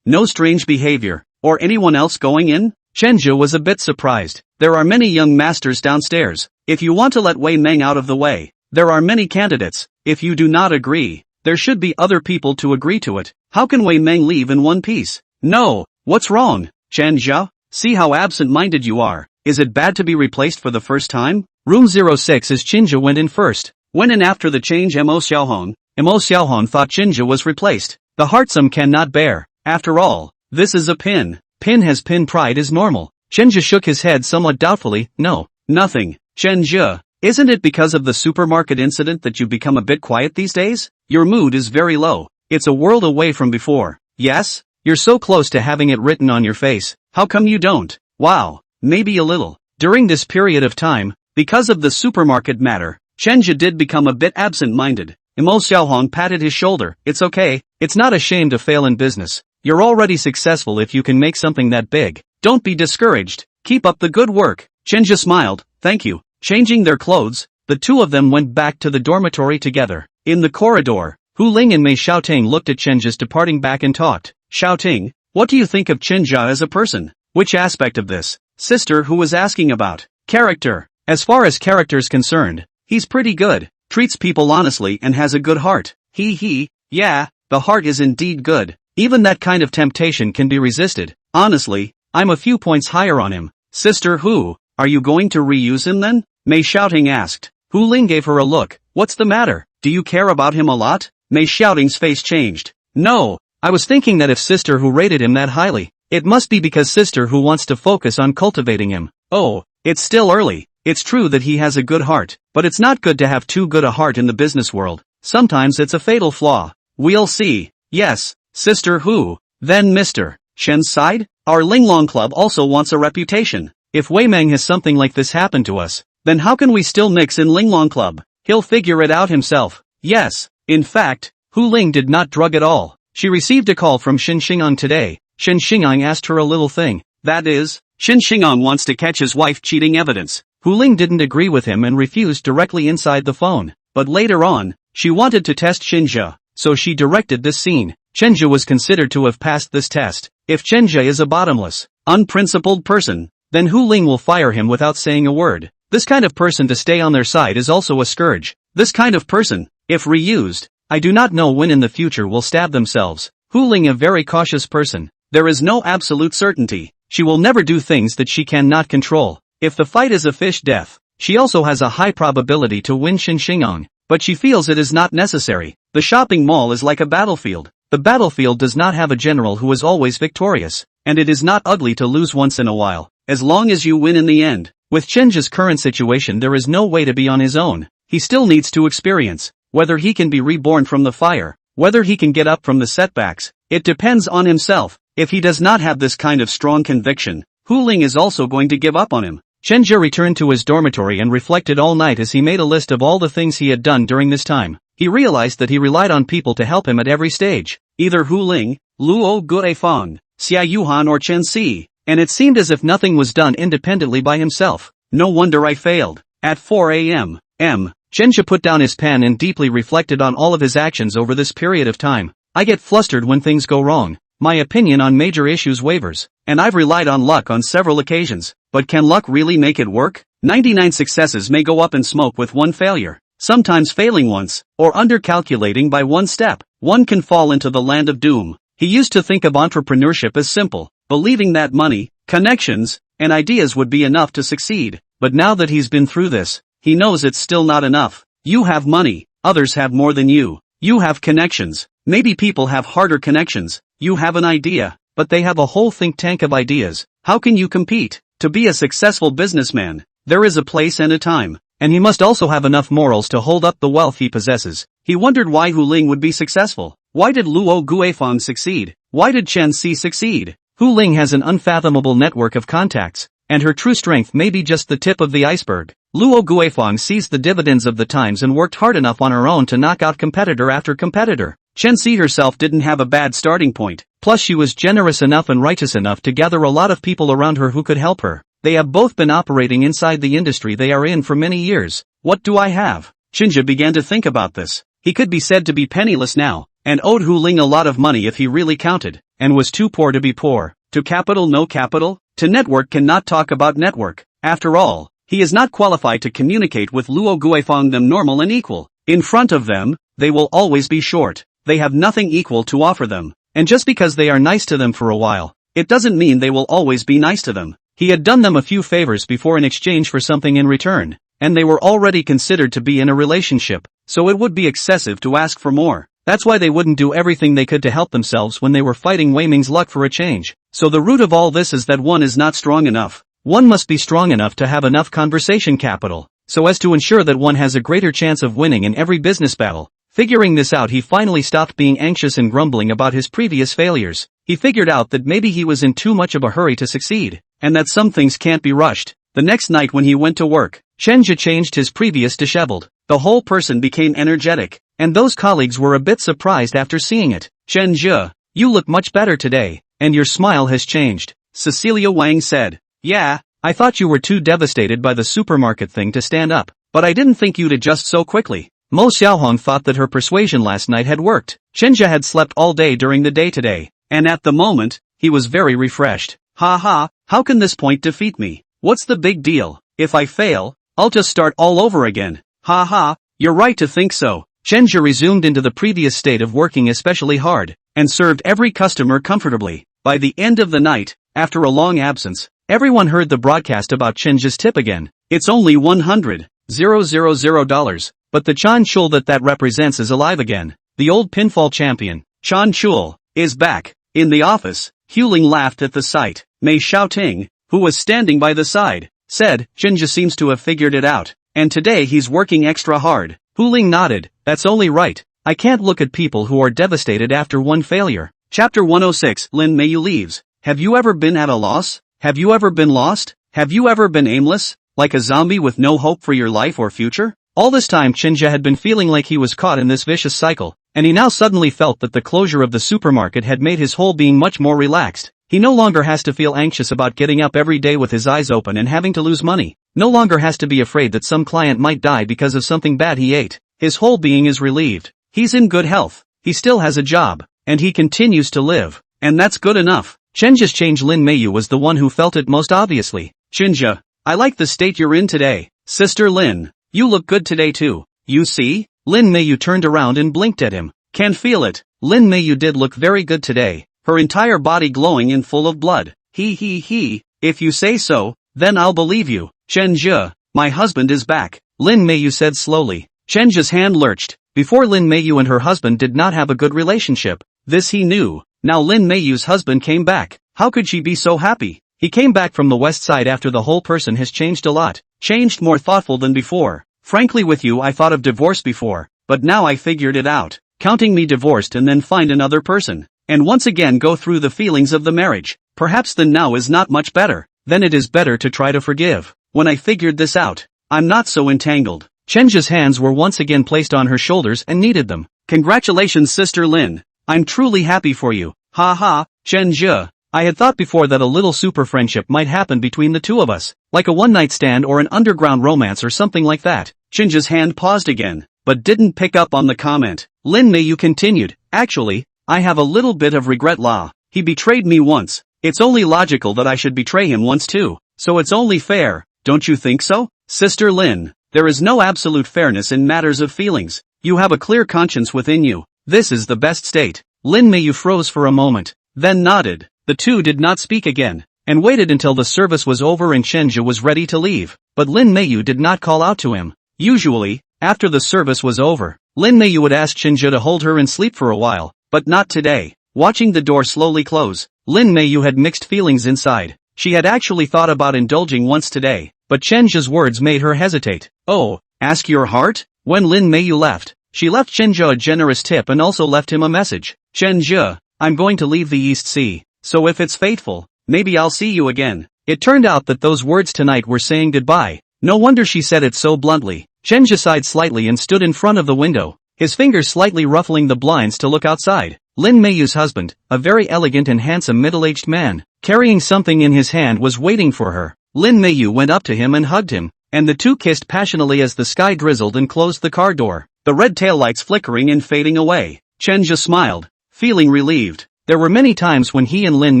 No strange behavior, or anyone else going in? Chenja was a bit surprised. There are many young masters downstairs. If you want to let Wei Meng out of the way, there are many candidates. If you do not agree, there should be other people to agree to it. How can Wei Meng leave in one piece? No, what's wrong? Chenja, see how absent-minded you are. Is it bad to be replaced for the first time? Room 06 as Chenja went in first. Went in after the change Mo Xiaohong. Mo Xiaohong thought Chenja was replaced. The heart some cannot bear. After all, this is a pin. Pin has pin pride is normal. Chenja shook his head somewhat doubtfully. No, nothing. Chenja, isn't it because of the supermarket incident that you've become a bit quiet these days? Your mood is very low. It's a world away from before. Yes? You're so close to having it written on your face. How come you don't? Wow, maybe a little. During this period of time, because of the supermarket matter, Chenja did become a bit absent-minded. Mo Xiaohong patted his shoulder. It's okay. It's not a shame to fail in business. You're already successful if you can make something that big. Don't be discouraged. Keep up the good work. Chenja smiled. Thank you. Changing their clothes, the two of them went back to the dormitory together. In the corridor, Hu Ling and Mei Xiaoting looked at Chenja's departing back and talked. Xiaoting, what do you think of Chenja as a person? Which aspect of this? Sister who was asking about character. As far as character's concerned, he's pretty good. Treats people honestly and has a good heart. Yeah, the heart is indeed good. Even that kind of temptation can be resisted. Honestly, I'm a few points higher on him. Sister Hu, are you going to reuse him then? Mei Xiaoting asked. Hu Ling gave her a look. What's the matter? Do you care about him a lot? Mei Xiaoting's face changed. No, I was thinking that if Sister Hu rated him that highly, it must be because Sister Hu wants to focus on cultivating him. Oh, it's still early. It's true that he has a good heart, but it's not good to have too good a heart in the business world. Sometimes it's a fatal flaw. We'll see. Yes, Sister Hu. Then Mr. Shen's side? Our Linglong Club also wants a reputation. If Wei Meng has something like this happen to us, then how can we still mix in Linglong Club? He'll figure it out himself. Yes, in fact, Hu Ling did not drug at all. She received a call from Shin Xingang today. Shin Xingang asked her a little thing. That is, Shin Xingang wants to catch his wife cheating evidence. Hu Ling didn't agree with him and refused directly inside the phone. But later on, she wanted to test Chenja, so she directed this scene. Chenja was considered to have passed this test. If Chenja is a bottomless, unprincipled person, then Hu Ling will fire him without saying a word. This kind of person to stay on their side is also a scourge. This kind of person, if reused, I do not know when in the future will stab themselves. Hu Ling a very cautious person. There is no absolute certainty. She will never do things that she cannot control. If the fight is a fish death, She also has a high probability to win Xinxiang, but she feels it is not necessary. The shopping mall is like a battlefield. The battlefield does not have a general who is always victorious, and it is not ugly to lose once in a while, as long as you win in the end. With Chenja's current situation, there is no way to be on his own. He still needs to experience whether he can be reborn from the fire, whether he can get up from the setbacks. It depends on himself. If he does not have this kind of strong conviction, Hu Ling is also going to give up on him. Chenja returned to his dormitory and reflected all night as he made a list of all the things he had done during this time. He realized that he relied on people to help him at every stage, either Hu Ling, Luo Guifang, Xia Yuhan or Chen Si, and it seemed as if nothing was done independently by himself. No wonder I failed. At 4 a.m. Chenja put down his pen and deeply reflected on all of his actions over this period of time. I get flustered when things go wrong. My opinion on major issues wavers, and I've relied on luck on several occasions. But can luck really make it work? 99 successes may go up in smoke with one failure. Sometimes failing once, or undercalculating by one step, one can fall into the land of doom. He used to think of entrepreneurship as simple, believing that money, connections, and ideas would be enough to succeed. But now that he's been through this, he knows it's still not enough. You have money, others have more than you. You have connections, maybe people have harder connections. You have an idea, but they have a whole think tank of ideas. How can you compete? To be a successful businessman, there is a place and a time, and he must also have enough morals to hold up the wealth he possesses. He wondered why Hu Ling would be successful. Why did Luo Guifang succeed? Why did Chen Si succeed? Hu Ling has an unfathomable network of contacts, and her true strength may be just the tip of the iceberg. Luo Guifang seized the dividends of the times and worked hard enough on her own to knock out competitor after competitor. Chen Si herself didn't have a bad starting point, plus she was generous enough and righteous enough to gather a lot of people around her who could help her. They have both been operating inside the industry they are in for many years. What do I have? Chenja began to think about this. He could be said to be penniless now, and owed Hu Ling a lot of money if he really counted, and was too poor to be poor. To capital no capital? To network cannot talk about network. After all, he is not qualified to communicate with Luo Guifang them normal and equal. In front of them, they will always be short. They have nothing equal to offer them. And just because they are nice to them for a while, it doesn't mean they will always be nice to them. He had done them a few favors before in exchange for something in return, and they were already considered to be in a relationship, so it would be excessive to ask for more. That's why they wouldn't do everything they could to help themselves when they were fighting Wei Ming's luck for a change. So the root of all this is that one is not strong enough. One must be strong enough to have enough conversation capital, so as to ensure that one has a greater chance of winning in every business battle. Figuring this out, he finally stopped being anxious and grumbling about his previous failures. He figured out that maybe he was in too much of a hurry to succeed, and that some things can't be rushed. The next night when he went to work, Chenja changed his previous disheveled. The whole person became energetic, and those colleagues were a bit surprised after seeing it. Chenja, you look much better today, and your smile has changed, Cecilia Wang said. Yeah, I thought you were too devastated by the supermarket thing to stand up, but I didn't think you'd adjust so quickly. Mo Xiaohong thought that her persuasion last night had worked. Chenja had slept all day during the day today, and at the moment, he was very refreshed. Ha ha, how can this point defeat me? What's the big deal? If I fail, I'll just start all over again. Ha ha, you're right to think so. Chenja resumed into the previous state of working especially hard, and served every customer comfortably. By the end of the night, after a long absence, everyone heard the broadcast about Chenja's tip again. It's only $100,000, but the Chan Chul that represents is alive again. The old pinfall champion, Chan Chul, is back. In the office, Hu Ling laughed at the sight. Mei Xiaoting, who was standing by the side, said, Chenja seems to have figured it out, and today he's working extra hard. Hu Ling nodded. That's only right. I can't look at people who are devastated after one failure. Chapter 106, Lin Meiyu leaves. Have you ever been at a loss? Have you ever been lost? Have you ever been aimless? Like a zombie with no hope for your life or future? All this time Chenja had been feeling like he was caught in this vicious cycle, and he now suddenly felt that the closure of the supermarket had made his whole being much more relaxed. He no longer has to feel anxious about getting up every day with his eyes open and having to lose money. No longer has to be afraid that some client might die because of something bad he ate. His whole being is relieved. He's in good health. He still has a job, and he continues to live. And that's good enough. Chenja's change. Lin Meiyu was the one who felt it most obviously. Chenja, I like the state you're in today. Sister Lin, you look good today too. You see? Lin Meiyu turned around and blinked at him. Can feel it. Lin Meiyu did look very good today. Her entire body glowing and full of blood. He, if you say so, then I'll believe you. Chenja, My husband is back, Lin Meiyu said slowly. Chenja's hand lurched. Before Lin Meiyu and her husband did not have a good relationship. This he knew. Now Lin Meiyu's husband came back. How could she be so happy? He came back from the west side after the whole person has changed a lot. Changed more thoughtful than before. Frankly with you I thought of divorce before, but now I figured it out. Counting me divorced and then find another person. And once again go through the feelings of the marriage. Perhaps the now is not much better. Then it is better to try to forgive. When I figured this out, I'm not so entangled. Chenja's hands were once again placed on her shoulders and kneaded them. Congratulations Sister Lin. I'm truly happy for you. Ha ha, Chenja. I had thought before that a little super friendship might happen between the two of us. Like a one-night stand or an underground romance or something like that. Chenja's hand paused again, but didn't pick up on the comment. Lin Meiyu continued, actually, I have a little bit of regret la. He betrayed me once. It's only logical that I should betray him once too. So it's only fair, don't you think so? Sister Lin, there is no absolute fairness in matters of feelings. You have a clear conscience within you. This is the best state. Lin Meiyu froze for a moment, then nodded. The two did not speak again, and waited until the service was over and Chenja was ready to leave. But Lin Meiyu did not call out to him. Usually, after the service was over, Lin Meiyu would ask Chenja to hold her and sleep for a while, but not today. Watching the door slowly close, Lin Meiyu had mixed feelings inside. She had actually thought about indulging once today, but Chenja's words made her hesitate. Oh, ask your heart? When Lin Meiyu left, she left Chenja a generous tip and also left him a message. Chenja, I'm going to leave the East Sea, so if it's fateful, maybe I'll see you again. It turned out that those words tonight were saying goodbye. No wonder she said it so bluntly. Chenja sighed slightly and stood in front of the window, his fingers slightly ruffling the blinds to look outside. Lin Meiyu's husband, a very elegant and handsome middle-aged man, carrying something in his hand was waiting for her. Lin Meiyu went up to him and hugged him, and the two kissed passionately as the sky drizzled and closed the car door, the red taillights flickering and fading away. Chenja smiled, feeling relieved. There were many times when he and Lin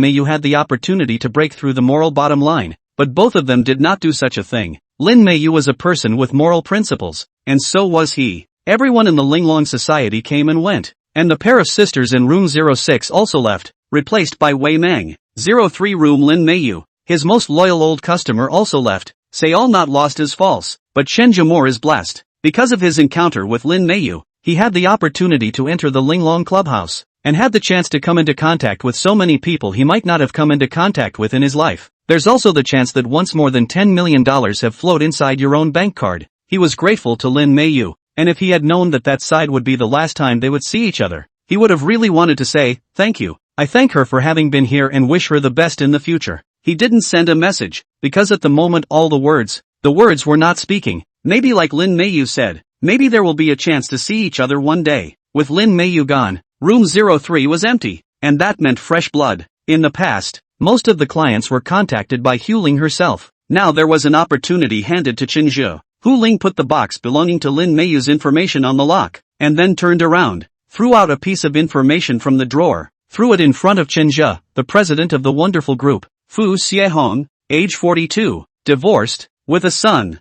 Meiyu had the opportunity to break through the moral bottom line, but both of them did not do such a thing. Lin Meiyu was a person with moral principles, and so was he. Everyone in the Linglong society came and went, and the pair of sisters in room 06 also left, replaced by Wei Meng. 03 room Lin Meiyu, his most loyal old customer also left. Say all not lost is false, but Chenja Moore is blessed. Because of his encounter with Lin Meiyu, he had the opportunity to enter the Linglong clubhouse, and had the chance to come into contact with so many people he might not have come into contact with in his life. There's also the chance that once more than $10 million have flowed inside your own bank card. He was grateful to Lin Meiyu, and if he had known that that side would be the last time they would see each other, he would have really wanted to say, thank you. I thank her for having been here and wish her the best in the future. He didn't send a message, because at the moment all the words were not speaking. Maybe like Lin Meiyu said, maybe there will be a chance to see each other one day. With Lin Meiyu gone, room 03 was empty, and that meant fresh blood. In the past, most of the clients were contacted by Hu Ling herself. Now there was an opportunity handed to Chenja. Hu Ling put the box belonging to Lin Meiyu's information on the lock, and then turned around, threw out a piece of information from the drawer, threw it in front of Chenja, the president of the wonderful group. Fu Xiehong, age 42, divorced, with a son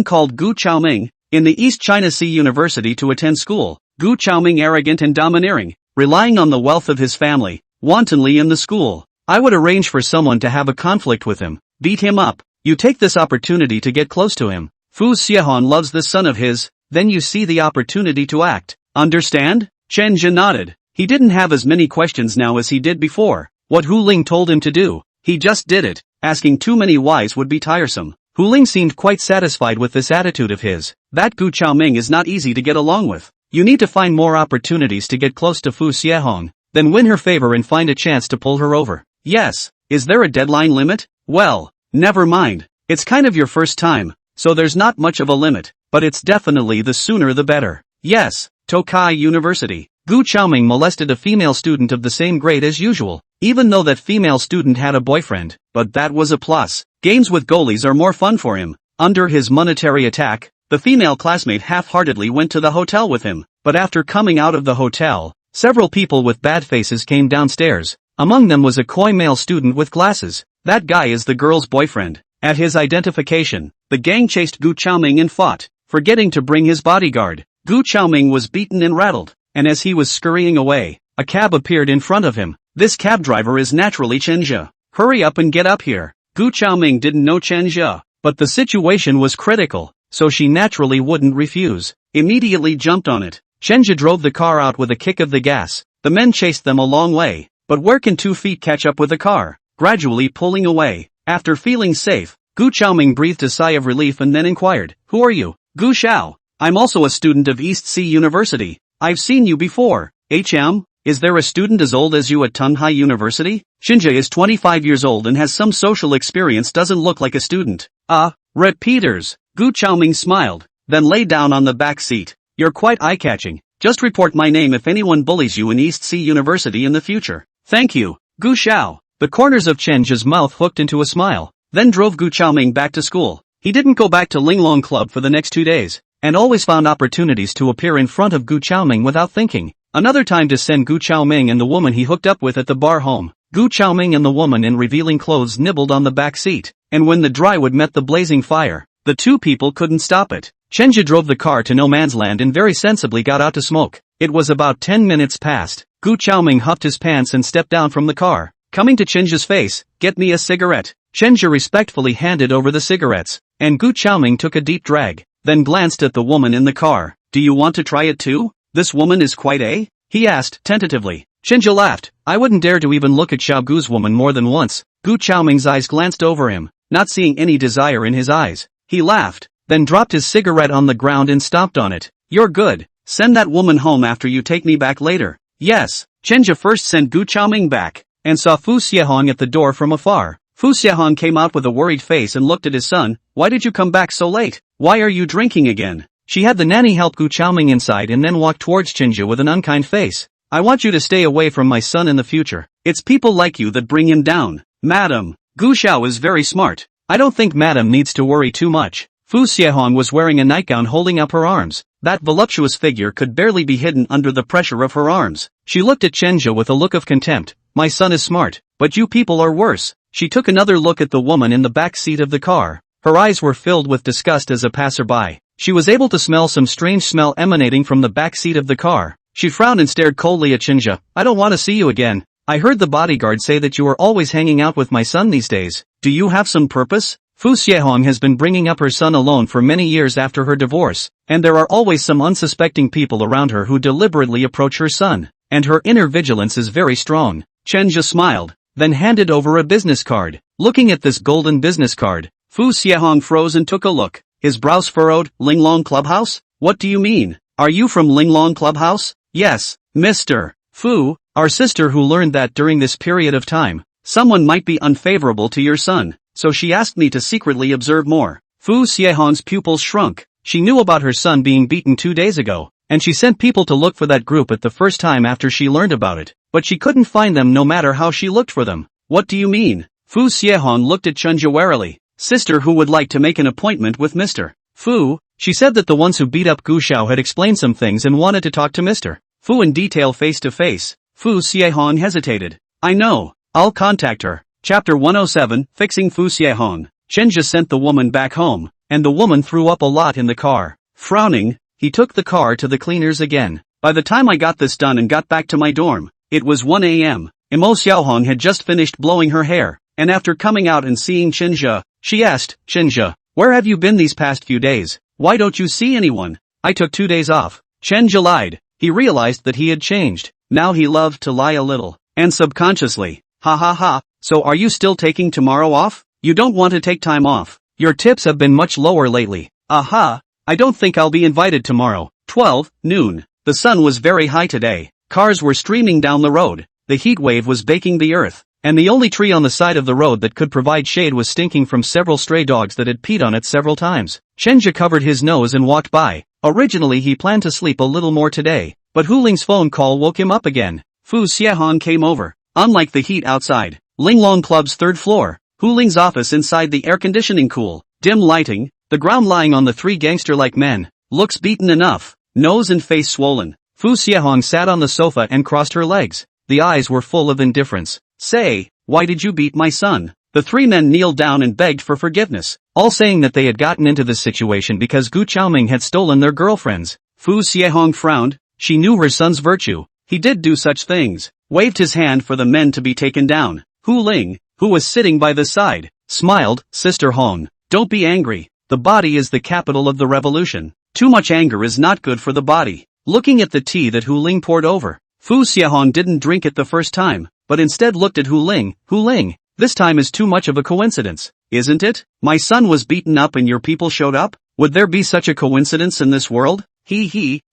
called Gu Chaoming, in the East China Sea University to attend school. Gu Chaoming arrogant and domineering, relying on the wealth of his family, wantonly in the school. I would arrange for someone to have a conflict with him, beat him up. You take this opportunity to get close to him. Fu Xiehong loves this son of his, then you see the opportunity to act. Understand? Chenja nodded. He didn't have as many questions now as he did before. What Hu Ling told him to do, he just did it. Asking too many whys would be tiresome. Hu Ling seemed quite satisfied with this attitude of his. That Gu Chaoming is not easy to get along with. You need to find more opportunities to get close to Fu Xiehong, then win her favor and find a chance to pull her over. Yes. Is there a deadline limit? Well, never mind. It's kind of your first time, so there's not much of a limit, but it's definitely the sooner the better. Yes. Tokai University. Gu Chaoming molested a female student of the same grade as usual, even though that female student had a boyfriend, but that was a plus. Games with goalies are more fun for him. Under his monetary attack, the female classmate half-heartedly went to the hotel with him, but after coming out of the hotel, several people with bad faces came downstairs. Among them was a coy male student with glasses. That guy is the girl's boyfriend. At his identification, the gang chased Gu Chaoming and fought, forgetting to bring his bodyguard. Gu Chaoming was beaten and rattled, and as he was scurrying away, a cab appeared in front of him. This cab driver is naturally Chenja. Hurry up and get up here. Gu Chaoming didn't know Chenja, But the situation was critical, so she naturally wouldn't refuse. Immediately jumped on it. Chenja drove the car out with a kick of the gas. The men chased them a long way. But where can 2 feet catch up with a car? Gradually pulling away. After feeling safe, Gu Chaoming breathed a sigh of relief and then inquired, "Who are you?" "Gu Xiao. I'm also a student of East Sea University. I've seen you before." "HM? Is there a student as old as you at Tunhai University?" "Shinja is 25 years old and has some social experience, doesn't look like a student." "Ah, repeaters." Gu Chaoming smiled, then lay down on the back seat. "You're quite eye-catching. Just report my name if anyone bullies you in East Sea University in the future." "Thank you, Gu Xiao." The corners of Chenja's mouth hooked into a smile, then drove Gu Chaoming back to school. He didn't go back to Linglong Club for the next 2 days, and always found opportunities to appear in front of Gu Chaoming without thinking. Another time to send Gu Chaoming and the woman he hooked up with at the bar home. Gu Chaoming and the woman in revealing clothes nibbled on the back seat, and when the drywood met the blazing fire, the two people couldn't stop it. Chenja drove the car to no man's land and very sensibly got out to smoke. It was about 10 minutes past. Gu Chaoming huffed his pants and stepped down from the car. Coming to Chenja's face, "Get me a cigarette." Chenja respectfully handed over the cigarettes, and Gu Chaoming took a deep drag, then glanced at the woman in the car. "Do you want to try it too? This woman is quite a?" he asked tentatively. Chenja laughed. "I wouldn't dare to even look at Xiao Gu's woman more than once." Gu Chaoming's eyes glanced over him, not seeing any desire in his eyes. He laughed, then dropped his cigarette on the ground and stomped on it. "You're good. Send that woman home after you take me back later." "Yes." Chenja first sent Gu Chaoming back, and saw Fu Xiehong at the door from afar. Fu Xiehong came out with a worried face and looked at his son. "Why did you come back so late? Why are you drinking again?" She had the nanny help Gu Chaoming inside and then walked towards Chenja with an unkind face. "I want you to stay away from my son in the future. It's people like you that bring him down." "Madam, Gu Xiao is very smart. I don't think Madam needs to worry too much." Fu Xiehong was wearing a nightgown holding up her arms. That voluptuous figure could barely be hidden under the pressure of her arms. She looked at Chenja with a look of contempt. "My son is smart, but you people are worse." She took another look at the woman in the back seat of the car. Her eyes were filled with disgust as a passerby. She was able to smell some strange smell emanating from the back seat of the car. She frowned and stared coldly at Chenja. "I don't want to see you again. I heard the bodyguard say that you are always hanging out with my son these days. Do you have some purpose?" Fu Xiehong has been bringing up her son alone for many years after her divorce, and there are always some unsuspecting people around her who deliberately approach her son, and her inner vigilance is very strong. Chenja smiled, then handed over a business card. Looking at this golden business card, Fu Xiehong froze and took a look. His brows furrowed. "Linglong Clubhouse? What do you mean? Are you from Linglong Clubhouse?" "Yes, Mr. Fu, our sister who learned that during this period of time, someone might be unfavorable to your son, so she asked me to secretly observe more." Fu Xiehong's pupils shrunk. She knew about her son being beaten 2 days ago, and she sent people to look for that group at the first time after she learned about it, but she couldn't find them no matter how she looked for them. "What do you mean?" Fu Xiehong looked at Chenja warily. "Sister who would like to make an appointment with Mr. Fu." She said that the ones who beat up Gu Xiao had explained some things and wanted to talk to Mr. Fu in detail face to face. Fu Xiehong hesitated. "I know. I'll contact her." Chapter 107, Fixing Fu Xiehong. Chenja sent the woman back home, and the woman threw up a lot in the car. Frowning, he took the car to the cleaners again. "By the time I got this done and got back to my dorm, it was 1 a.m. Imo Xiaohong had just finished blowing her hair, and after coming out and seeing Chenja, she asked, "Chenja, where have you been these past few days? Why don't you see anyone?" "I took 2 days off." Chenja lied. He realized that he had changed. Now he loved to lie a little, and subconsciously. "Ha ha ha, so are you still taking tomorrow off? You don't want to take time off. Your tips have been much lower lately." "Aha, I don't think I'll be invited tomorrow." 12 noon. The sun was very high today. Cars were streaming down the road. The heat wave was baking the earth, and the only tree on the side of the road that could provide shade was stinking from several stray dogs that had peed on it several times. Chenja covered his nose and walked by. Originally he planned to sleep a little more today, but Hu Ling's phone call woke him up again. Fu Xiehong came over. Unlike the heat outside, Linglong Club's 3rd floor, Hu Ling's office inside the air conditioning cool, dim lighting, the ground lying on the 3 gangster-like men, looks beaten enough, nose and face swollen. Fu Xiehong sat on the sofa and crossed her legs. The eyes were full of indifference. "Say, why did you beat my son?" The 3 men kneeled down and begged for forgiveness, all saying that they had gotten into this situation because Gu Chaoming had stolen their girlfriends. Fu Xiehong frowned. She knew her son's virtue. He did do such things. Waved his hand for the men to be taken down. Hu Ling, who was sitting by the side, smiled. "Sister Hong, Don't be angry. The body is the capital of the revolution. Too much anger is not good for the body. Looking at the tea that Hu Ling poured over, Fu Xiehong didn't drink it the first time, but instead looked at Hu Ling. Hu Ling, this time is too much of a coincidence, isn't it? My son was beaten up and your people showed up? Would there be such a coincidence in this world?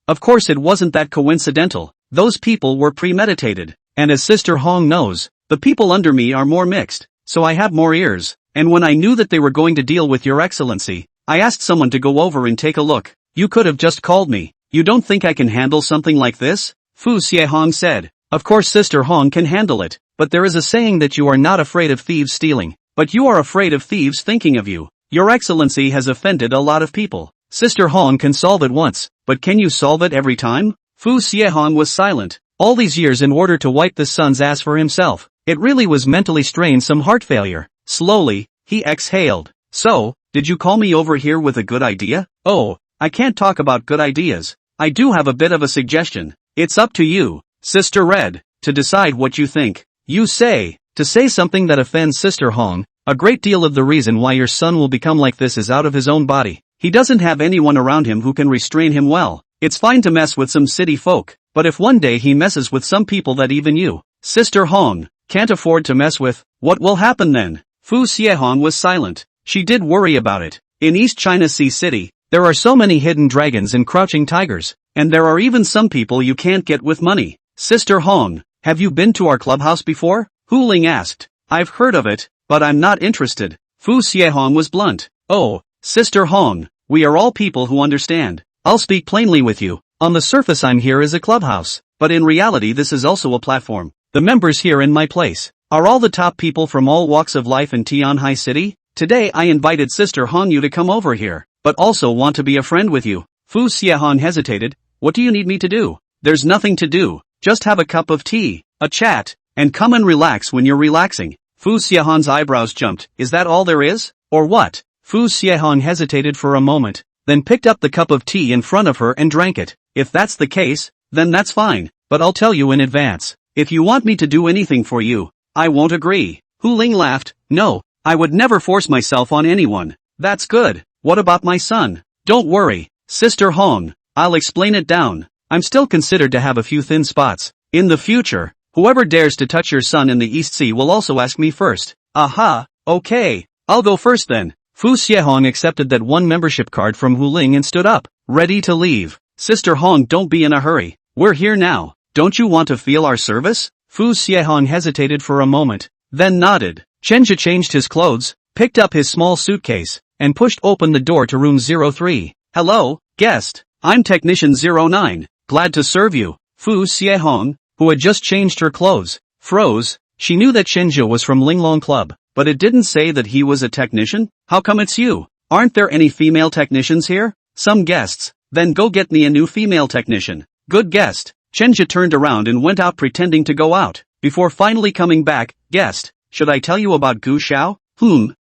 Of course it wasn't that coincidental. Those people were premeditated. And as Sister Hong knows, the people under me are more mixed, so I have more ears. And when I knew that they were going to deal with your excellency, I asked someone to go over and take a look. You could have just called me. You don't think I can handle something like this? Fu Xiehong said. Of course Sister Hong can handle it, but there is a saying that you are not afraid of thieves stealing, but you are afraid of thieves thinking of you. Your excellency has offended a lot of people. Sister Hong can solve it once, but can you solve it every time? Fu Xiehong was silent. All these years in order to wipe the son's ass for himself, it really was mentally strained, some heart failure. Slowly, he exhaled. So, did you call me over here with a good idea? Oh, I can't talk about good ideas. I do have a bit of a suggestion. It's up to you, Sister Red, to decide what you think. You say, to say something that offends Sister Hong, a great deal of the reason why your son will become like this is out of his own body. He doesn't have anyone around him who can restrain him well. It's fine to mess with some city folk, but if one day he messes with some people that even you, Sister Hong, can't afford to mess with, what will happen then? Fu Xiehong was silent. She did worry about it. In East China Sea City, there are so many hidden dragons and crouching tigers, and there are even some people you can't get with money. Sister Hong, have you been to our clubhouse before? Hu Ling asked. I've heard of it, but I'm not interested. Fu Xiehong was blunt. Oh, Sister Hong, we are all people who understand. I'll speak plainly with you. On the surface I'm here as a clubhouse, but in reality this is also a platform. The members here in my place are all the top people from all walks of life in Tianhai City. Today I invited Sister Hong you to come over here, but also want to be a friend with you. Fu Xiehong hesitated. What do you need me to do? There's nothing to do. Just have a cup of tea, a chat, and come and relax when you're relaxing. Fu Xiehong's eyebrows jumped. Is that all there is? Or what? Fu Xiehong hesitated for a moment, then picked up the cup of tea in front of her and drank it. If that's the case, then that's fine, but I'll tell you in advance. If you want me to do anything for you, I won't agree. Hu Ling laughed. No, I would never force myself on anyone. That's good. What about my son? Don't worry, Sister Hong, I'll explain it down. I'm still considered to have a few thin spots. In the future, whoever dares to touch your son in the East Sea will also ask me first. Aha, okay, I'll go first then. Fu Xiehong accepted that one membership card from Hu Ling and stood up, ready to leave. Sister Hong, don't be in a hurry. We're here now. Don't you want to feel our service? Fu Xiehong hesitated for a moment, then nodded. Chenja changed his clothes, picked up his small suitcase, and pushed open the door to room 03. Hello, guest. I'm Technician 09. Glad to serve you. Fu Xiehong, who had just changed her clothes, froze. She knew that Chenja was from Linglong Club, but it didn't say that he was a technician. How come it's you? Aren't there any female technicians here? Some guests. Then go get me a new female technician. Good guest. Chenja turned around and went out pretending to go out, before finally coming back. Guest, should I tell you about Gu Xiao?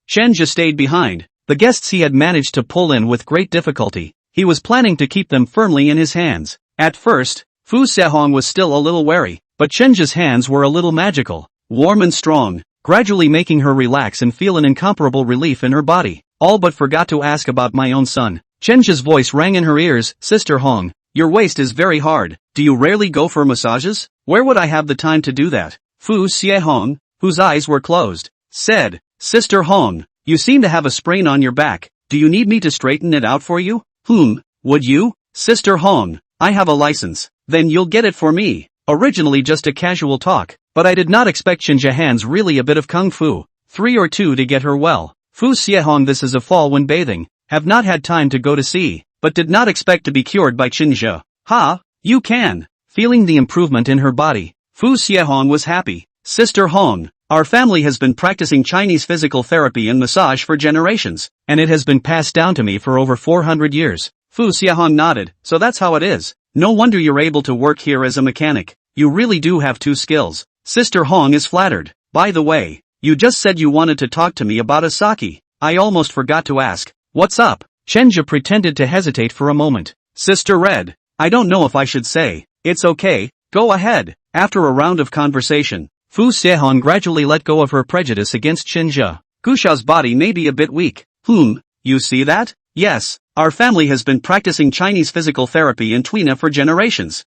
Chenja stayed behind. The guests he had managed to pull in with great difficulty. He was planning to keep them firmly in his hands. At first, Fu Xiehong was still a little wary, but Chenja's hands were a little magical, warm and strong, gradually making her relax and feel an incomparable relief in her body. All but forgot to ask about my own son. Chenja's voice rang in her ears. Sister Hong, your waist is very hard. Do you rarely go for massages? Where would I have the time to do that? Fu Xiehong, whose eyes were closed, said, Sister Hong, you seem to have a sprain on your back. Do you need me to straighten it out for you? Would you? Sister Hong, I have a license. Then you'll get it for me. Originally just a casual talk, but I did not expect Chenja hands really a bit of kung fu. 3 or 2 to get her well. Fu Xiehong, this is a fall when bathing. Have not had time to go to sea, but did not expect to be cured by Chenja. Ha, you can. Feeling the improvement in her body, Fu Xiehong was happy. Sister Hong, our family has been practicing Chinese physical therapy and massage for generations, and it has been passed down to me for over 400 years. Fu Xiehong nodded. So that's how it is. No wonder you're able to work here as a mechanic. You really do have 2 skills. Sister Hong is flattered. By the way, you just said you wanted to talk to me about a sake. I almost forgot to ask. What's up? Chenja pretended to hesitate for a moment. Sister Red, I don't know if I should say. It's okay, go ahead. After a round of conversation, Fu Xiehong gradually let go of her prejudice against Chenja. Gu Xiao's body may be a bit weak, You see that? Yes, our family has been practicing Chinese physical therapy in Twina for generations.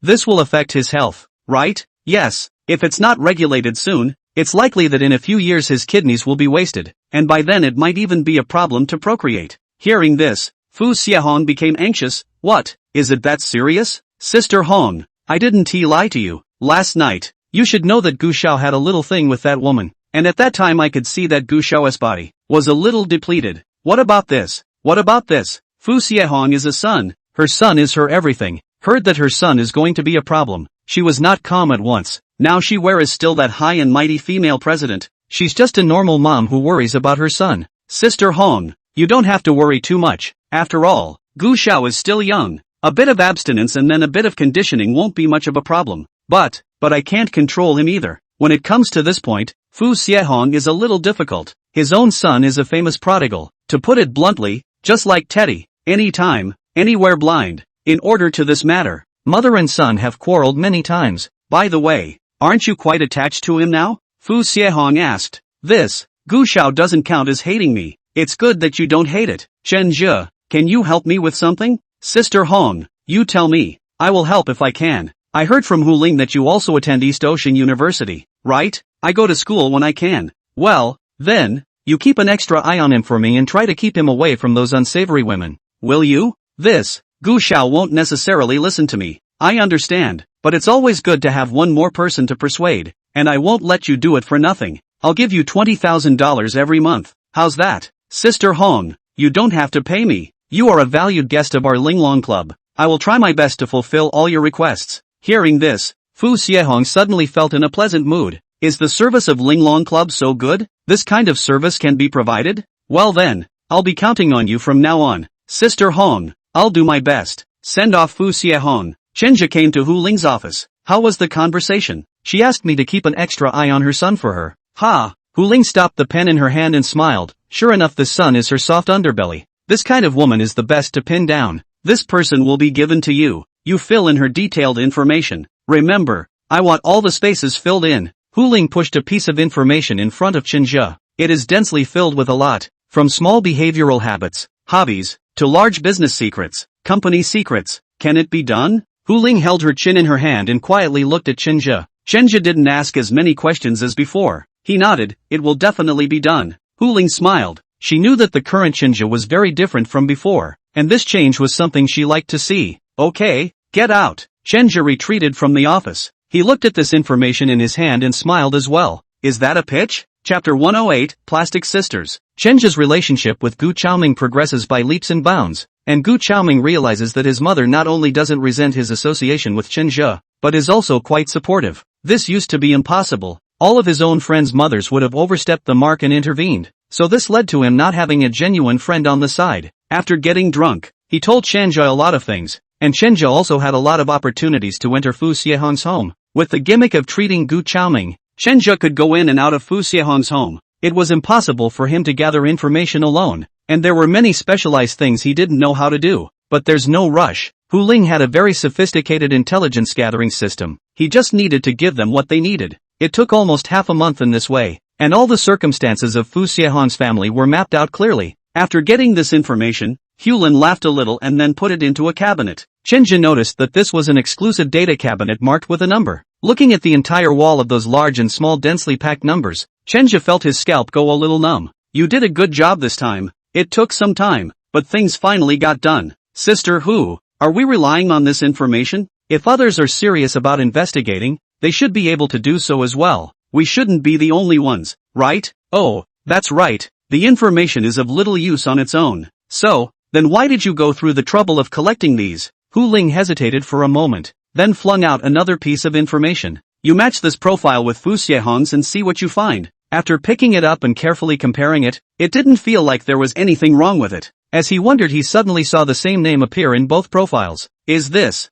This will affect his health, right? Yes, if it's not regulated soon, it's likely that in a few years his kidneys will be wasted, and by then it might even be a problem to procreate. Hearing this, Fu Xiehong became anxious. What? Is it that serious? Sister Hong, I didn't lie to you. Last night, you should know that Gu Xiao had a little thing with that woman, and at that time I could see that Gu Xiao's body was a little depleted. What about this? What about this? Fu Xiehong is a son. Her son is her everything. Heard that her son is going to be a problem. She was not calm at once. Now she is still that high and mighty female president. She's just a normal mom who worries about her son. Sister Hong, you don't have to worry too much. After all, Gu Xiao is still young. A bit of abstinence and then a bit of conditioning won't be much of a problem. But I can't control him either. When it comes to this point, Fu Xiehong is a little difficult. His own son is a famous prodigal. To put it bluntly, just like Teddy, anytime, anywhere blind. In order to this matter, mother and son have quarreled many times. By the way, aren't you quite attached to him now? Fu Xiehong asked. This, Gu Xiao doesn't count as hating me. It's good that you don't hate it. Chen Zhe, can you help me with something? Sister Hong, you tell me. I will help if I can. I heard from Hu Ling that you also attend East Ocean University, right? I go to school when I can. Well, then, you keep an extra eye on him for me and try to keep him away from those unsavory women. Will you? This, Gu Xiao won't necessarily listen to me. I understand, but it's always good to have one more person to persuade, and I won't let you do it for nothing. I'll give you $20,000 every month. How's that? Sister Hong, you don't have to pay me. You are a valued guest of our Linglong Club. I will try my best to fulfill all your requests. Hearing this, Fu Xiehong suddenly felt in a pleasant mood. Is the service of Linglong Club so good? This kind of service can be provided? Well then, I'll be counting on you from now on. Sister Hong, I'll do my best. Send off Fu Xiehong. Chenja came to Hu Ling's office. How was the conversation? She asked me to keep an extra eye on her son for her. Ha! Hu Ling stopped the pen in her hand and smiled. Sure enough, the son is her soft underbelly. This kind of woman is the best to pin down. This person will be given to you. You fill in her detailed information. Remember, I want all the spaces filled in. Hu Ling pushed a piece of information in front of Chenja. It is densely filled with a lot, from small behavioral habits, hobbies, to large business secrets, company secrets. Can it be done? Hu Ling held her chin in her hand and quietly looked at Chenja. Chenja didn't ask as many questions as before. He nodded. It will definitely be done. Hu Ling smiled. She knew that the current Chenja was very different from before, and this change was something she liked to see. Okay, get out. Chenja retreated from the office. He looked at this information in his hand and smiled as well. Is that a pitch? Chapter 108, Plastic Sisters. Chenja's relationship with Gu Chaoming progresses by leaps and bounds, and Gu Chaoming realizes that his mother not only doesn't resent his association with Chenja, but is also quite supportive. This used to be impossible. All of his own friends' mothers would have overstepped the mark and intervened, so this led to him not having a genuine friend on the side. After getting drunk, he told Chenja a lot of things, and Chenja also had a lot of opportunities to enter Fu Xiehong's home. With the gimmick of treating Gu Chaoming, Chenja could go in and out of Fu Xiehong's home. It was impossible for him to gather information alone, and there were many specialized things he didn't know how to do. But there's no rush. Hu Ling had a very sophisticated intelligence gathering system. He just needed to give them what they needed. It took almost half a month in this way, and all the circumstances of Fu Xiehong's family were mapped out clearly. After getting this information, Hulin laughed a little and then put it into a cabinet. Chenja noticed that this was an exclusive data cabinet marked with a number. Looking at the entire wall of those large and small densely packed numbers, Chenja felt his scalp go a little numb. You did a good job this time. It took some time, but things finally got done. Sister Hu, are we relying on this information? If others are serious about investigating, they should be able to do so as well. We shouldn't be the only ones, right? Oh, that's right. The information is of little use on its own. So, then why did you go through the trouble of collecting these? Hu Ling hesitated for a moment, then flung out another piece of information. You match this profile with Fu Xiehong's and see what you find. After picking it up and carefully comparing it, it didn't feel like there was anything wrong with it. As he wondered, he suddenly saw the same name appear in both profiles. Is this?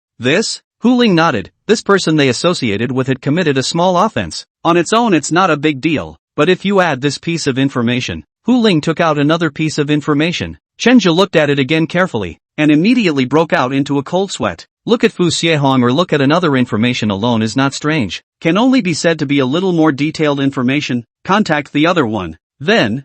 Hu Ling nodded. This person they associated with had committed a small offense. On its own it's not a big deal, but if you add this piece of information. Hu Ling took out another piece of information. Chenja looked at it again carefully, and immediately broke out into a cold sweat. Look at Fu Xiehong or look at another information alone is not strange. Can only be said to be a little more detailed information. Contact the other one. Then,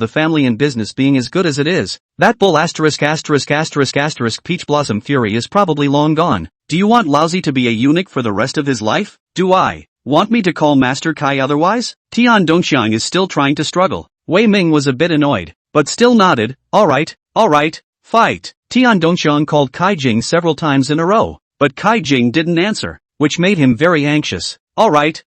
the family and business being as good as it is. That bull asterisk asterisk asterisk asterisk Peach Blossom Fury is probably long gone. Do you want Lousy to be a eunuch for the rest of his life? Do I want me to call Master Kai otherwise? Tian Dongxiang is still trying to struggle. Wei Ming was a bit annoyed, but still nodded. Alright, fight. Tian Dongxiang called Kai Jing several times in a row, but Kai Jing didn't answer, which made him very anxious. Alright,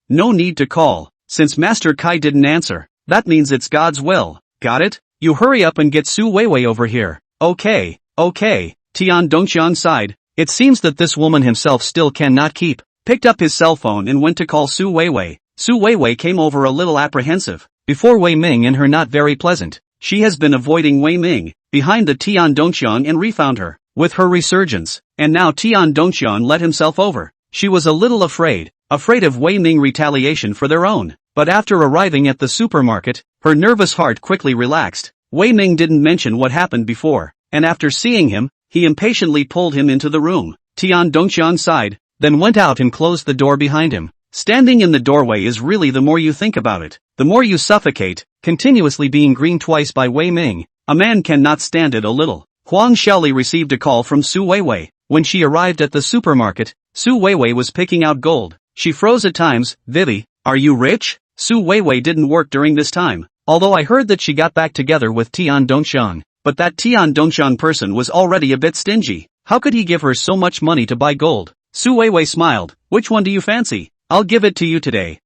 no need to call. Since Master Kai didn't answer, that means it's God's will. Got it? You hurry up and get Su Weiwei over here. Okay. Tian Dongxiang sighed. It seems that this woman himself still cannot keep. Picked up his cell phone and went to call Su Weiwei. Su Weiwei came over a little apprehensive. Before Wei Ming and her not very pleasant. She has been avoiding Wei Ming behind the Tian Dongxiang and refound her with her resurgence. And now Tian Dongxiang let himself over. She was a little afraid of Wei Ming retaliation for their own. But after arriving at the supermarket, her nervous heart quickly relaxed. Wei Ming didn't mention what happened before, and after seeing him, he impatiently pulled him into the room. Tian Dongxiang sighed, then went out and closed the door behind him. Standing in the doorway is really the more you think about it, the more you suffocate, continuously being green twice by Wei Ming. A man cannot stand it a little. Huang Xiaoli received a call from Su Weiwei. When she arrived at the supermarket, Su Weiwei was picking out gold. She froze at times. Vivi, are you rich? Su Weiwei didn't work during this time, although I heard that she got back together with Tian Dongxiang. But that Tian Dongxiang person was already a bit stingy. How could he give her so much money to buy gold? Su Weiwei smiled. Which one do you fancy? I'll give it to you today.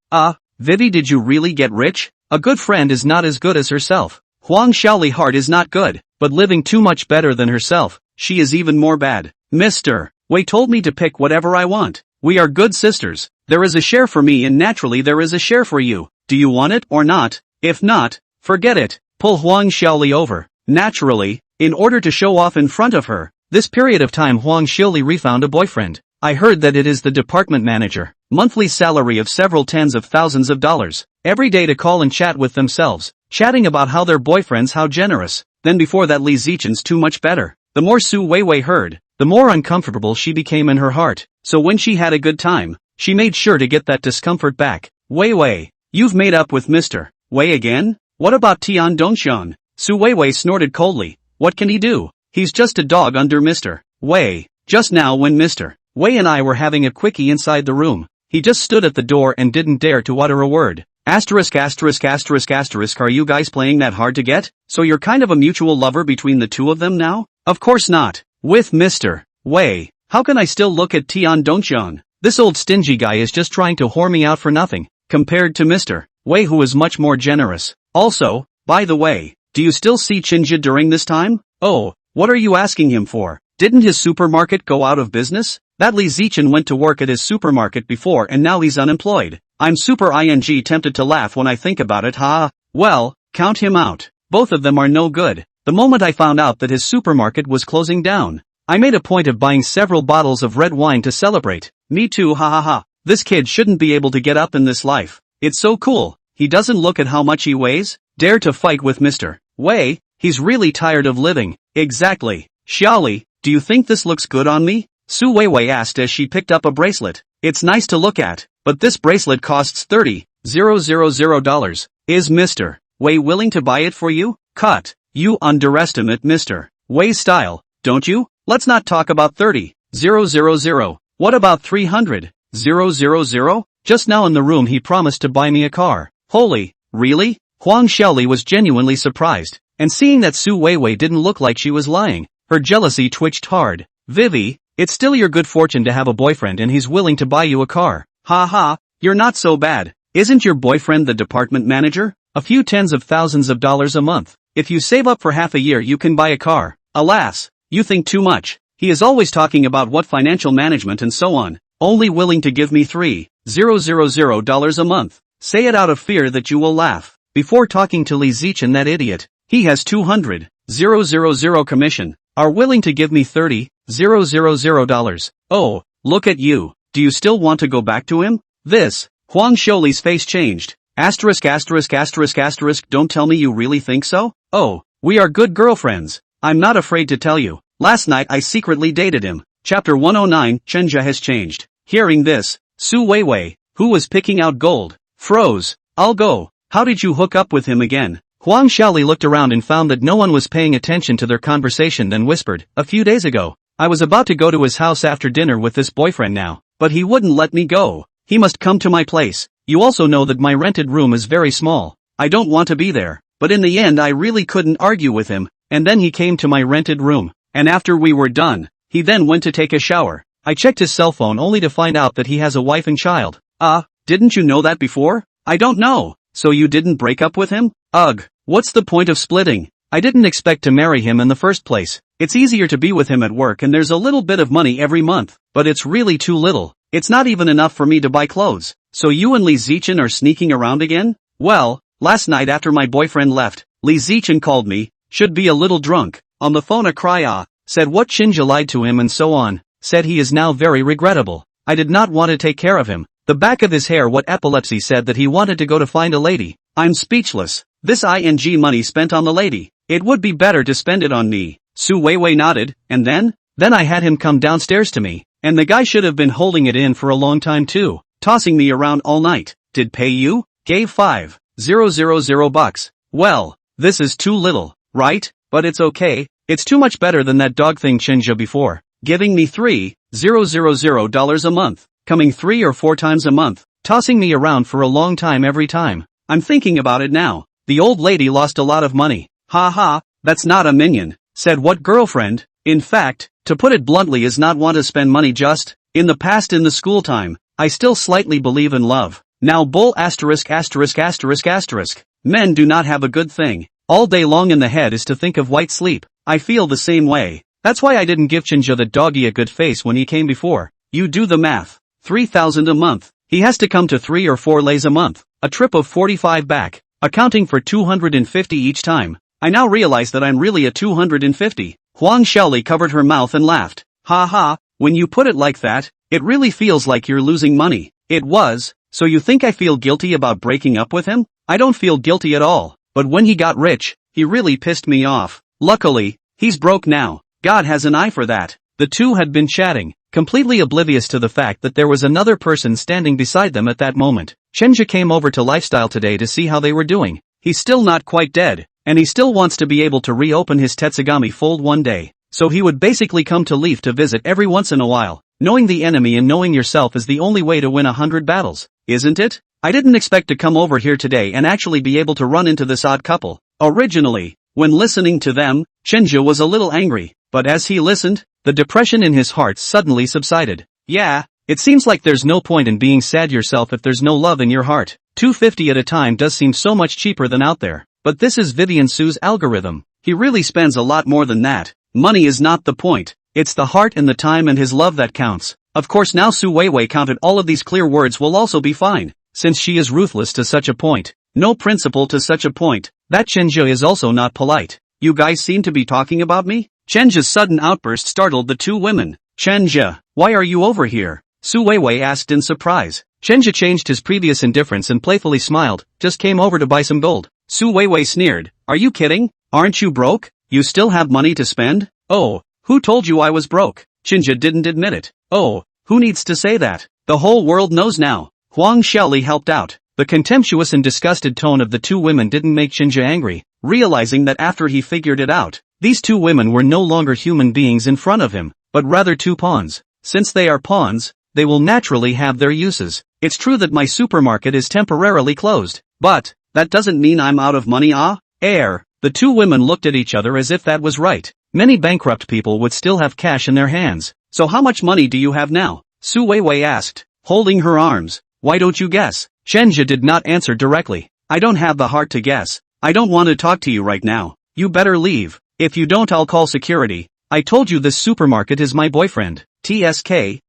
Vivi, did you really get rich? A good friend is not as good as herself. Huang Xiaoli heart is not good, but living too much better than herself, she is even more bad. Mr. Wei told me to pick whatever I want. We are good sisters. There is a share for me and naturally there is a share for you. Do you want it or not? If not, forget it. Pull Huang Xiaoli over. Naturally, in order to show off in front of her, This period of time Huang Xiuli refound a boyfriend. I heard that it is the department manager. Monthly salary of several tens of thousands of dollars. Every day to call and chat with themselves. Chatting about how their boyfriends how generous. Then before that Li Zichen's too much better. The more Su Weiwei heard, the more uncomfortable she became in her heart. So when she had a good time, she made sure to get that discomfort back. Weiwei, you've made up with Mr. Wei again? What about Tian Dongxian? Su Weiwei snorted coldly. What can he do? He's just a dog under Mr. Wei. Just now when Mr. Wei and I were having a quickie inside the room, he just stood at the door and didn't dare to utter a word. Asterisk asterisk asterisk asterisk are you guys playing that hard to get? So you're kind of a mutual lover between the two of them now? Of course not. With Mr. Wei, how can I still look at Tian Dongxian? This old stingy guy is just trying to whore me out for nothing, compared to Mr. Wei who is much more generous. Also, by the way, do you still see Chinja during this time? Oh, what are you asking him for? Didn't his supermarket go out of business? That Li Zichen went to work at his supermarket before and now he's unemployed. I'm super tempted to laugh when I think about it, ha. Well, count him out. Both of them are no good. The moment I found out that his supermarket was closing down, I made a point of buying several bottles of red wine to celebrate. Me too, ha ha ha. This kid shouldn't be able to get up in this life. It's so cool. He doesn't look at how much he weighs. Dare to fight with Mr. Wei. He's really tired of living. Exactly. Xiaoli, do you think this looks good on me? Su Weiwei asked as she picked up a bracelet. It's nice to look at, but this bracelet costs $30,000. Is Mr. Wei willing to buy it for you? Cut. You underestimate Mr. Wei's style, don't you? Let's not talk about 30,000. What about 300,000? Just now in the room he promised to buy me a car. Holy, really? Huang Xiaoli was genuinely surprised, and seeing that Su Weiwei didn't look like she was lying, her jealousy twitched hard. Vivi, it's still your good fortune to have a boyfriend and he's willing to buy you a car. Ha ha, you're not so bad. Isn't your boyfriend the department manager? A few tens of thousands of dollars a month. If you save up for half a year you can buy a car. Alas, you think too much. He is always talking about what financial management and so on. Only willing to give me $3,000 a month. Say it out of fear that you will laugh. Before talking to Li Zichen that idiot, he has 200,000 commission. Are willing to give me $30,000. Oh, look at you. Do you still want to go back to him? This. Huang Xiuli's face changed. Asterisk asterisk asterisk asterisk don't tell me you really think so? Oh, we are good girlfriends. I'm not afraid to tell you. Last night I secretly dated him. Chapter 109, Chenja has changed. Hearing this, Su Weiwei, who was picking out gold, froze. I'll go. How did you hook up with him again? Huang Xiaoli looked around and found that no one was paying attention to their conversation, then whispered, a few days ago, I was about to go to his house after dinner with this boyfriend now, but he wouldn't let me go. He must come to my place. You also know that my rented room is very small. I don't want to be there. But in the end I really couldn't argue with him, and then he came to my rented room, and after we were done, he then went to take a shower. I checked his cell phone only to find out that he has a wife and child. Didn't you know that before? I don't know. So you didn't break up with him? Ugh, what's the point of splitting? I didn't expect to marry him in the first place. It's easier to be with him at work and there's a little bit of money every month, but it's really too little. It's not even enough for me to buy clothes. So you and Li Zichen are sneaking around again? Well, last night after my boyfriend left, Li Zichen called me, should be a little drunk, on the phone a cry said what Chinja lied to him and so on, said he is now very regrettable. I did not want to take care of him. The back of his hair what epilepsy said that he wanted to go to find a lady. I'm speechless. This ing money spent on the lady. It would be better to spend it on me. Su Weiwei nodded, and then I had him come downstairs to me, and the guy should have been holding it in for a long time too, tossing me around all night. Did pay you? Gave $5,000. Well, this is too little, right? But it's okay. It's too much better than that dog thing Chinja before, giving me $3,000 a month, coming 3 or 4 times a month, tossing me around for a long time every time. I'm thinking about it now. The old lady lost a lot of money. Ha ha, that's not a minion, said what girlfriend? In fact, to put it bluntly is not want to spend money just, in the past in the school time, I still slightly believe in love. Now bull asterisk asterisk asterisk asterisk. Men do not have a good thing. All day long in the head is to think of white sleep. I feel the same way. That's why I didn't give Chinja the doggy a good face when he came before. You do the math. 3,000 a month. He has to come to 3 or 4 lays a month. A trip of 45 back, accounting for 250 each time. I now realize that I'm really a 250. Huang Xiaoli covered her mouth and laughed. Ha ha, when you put it like that, it really feels like you're losing money. It was, so you think I feel guilty about breaking up with him? I don't feel guilty at all, but when he got rich, he really pissed me off. Luckily, he's broke now. God has an eye for that. The two had been chatting, completely oblivious to the fact that there was another person standing beside them at that moment. Chenja came over to Lifestyle today to see how they were doing. He's still not quite dead, and he still wants to be able to reopen his Tetsugami fold one day, so he would basically come to Leaf to visit every once in a while. Knowing the enemy and knowing yourself is the only way to win 100 battles, isn't it? I didn't expect to come over here today and actually be able to run into this odd couple. Originally, when listening to them, Chenja was a little angry, but as he listened, the depression in his heart suddenly subsided. Yeah, it seems like there's no point in being sad yourself if there's no love in your heart. 250 at a time does seem so much cheaper than out there, but this is Vivian Su's algorithm. He really spends a lot more than that. Money is not the point. It's the heart and the time and his love that counts. Of course now Su Weiwei counted all of these clear words will also be fine, since she is ruthless to such a point. No principle to such a point. That Chenja is also not polite. You guys seem to be talking about me? Chenja's sudden outburst startled the two women. Chenja, why are you over here? Su Weiwei asked in surprise. Chenja changed his previous indifference and playfully smiled, just came over to buy some gold. Su Weiwei sneered, are you kidding? Aren't you broke? You still have money to spend? Oh, who told you I was broke? Chenja didn't admit it. Oh, who needs to say that? The whole world knows now. Huang Xiaoli helped out. The contemptuous and disgusted tone of the two women didn't make Chenja angry, realizing that after he figured it out, these two women were no longer human beings in front of him, but rather two pawns. Since they are pawns, they will naturally have their uses. It's true that my supermarket is temporarily closed, but that doesn't mean I'm out of money. The two women looked at each other as if that was right. Many bankrupt people would still have cash in their hands. So how much money do you have now? Su Weiwei asked, holding her arms. Why don't you guess? Chenja did not answer directly. I don't have the heart to guess. I don't want to talk to you right now. You better leave. If you don't, I'll call security. I told you this supermarket is my boyfriend. TSK,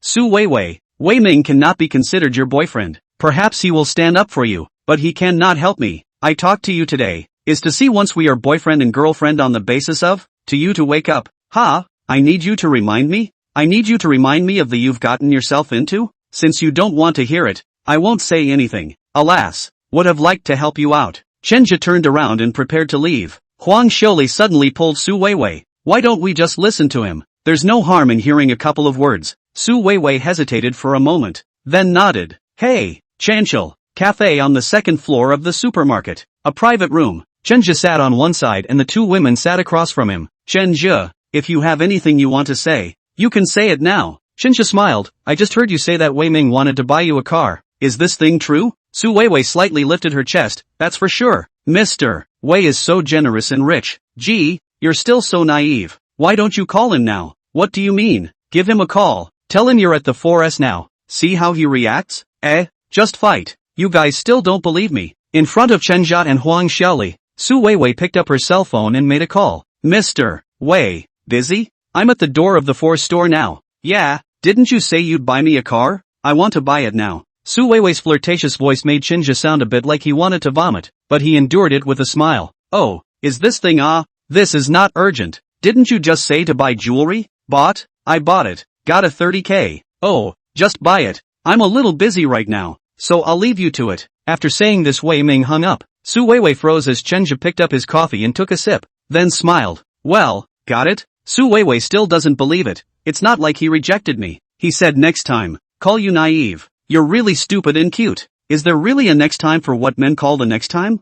Su Weiwei. Wei Ming cannot be considered your boyfriend. Perhaps he will stand up for you, but he cannot help me. I talked to you today, is to see once we are boyfriend and girlfriend on the basis of, to you to wake up. I need you to remind me? I need you to remind me of the you've gotten yourself into? Since you don't want to hear it, I won't say anything. Alas, would have liked to help you out. Chenja turned around and prepared to leave. Huang Xiaoli suddenly pulled Su Weiwei. Why don't we just listen to him? There's no harm in hearing a couple of words. Su Weiwei hesitated for a moment, then nodded. Hey, Chanchil, cafe on the second floor of the supermarket. A private room. Chenja sat on one side and the two women sat across from him. Chenja, if you have anything you want to say, you can say it now. Chenja smiled. I just heard you say that Wei Ming wanted to buy you a car. Is this thing true? Su Weiwei slightly lifted her chest. That's for sure. Mr. Wei is so generous and rich. Gee, you're still so naive. Why don't you call him now? What do you mean? Give him a call. Tell him you're at the 4S now. See how he reacts? Just fight. You guys still don't believe me. In front of Chenja and Huang Xiaoli, Su Weiwei picked up her cell phone and made a call. Mr. Wei, busy? I'm at the door of the 4 store now. Yeah, didn't you say you'd buy me a car? I want to buy it now. Su Weiwei's flirtatious voice made Chenja sound a bit like he wanted to vomit, but he endured it with a smile. Oh, is this thing This is not urgent. Didn't you just say to buy jewelry? Bought? I bought it. Got a 30k. Oh, just buy it. I'm a little busy right now, so I'll leave you to it. After saying this, Wei Ming hung up. Su Weiwei froze as Chenja picked up his coffee and took a sip, then smiled. Well, got it? Su Weiwei still doesn't believe it. It's not like he rejected me. He said next time. Call you naive. You're really stupid and cute. Is there really a next time for what men call the next time?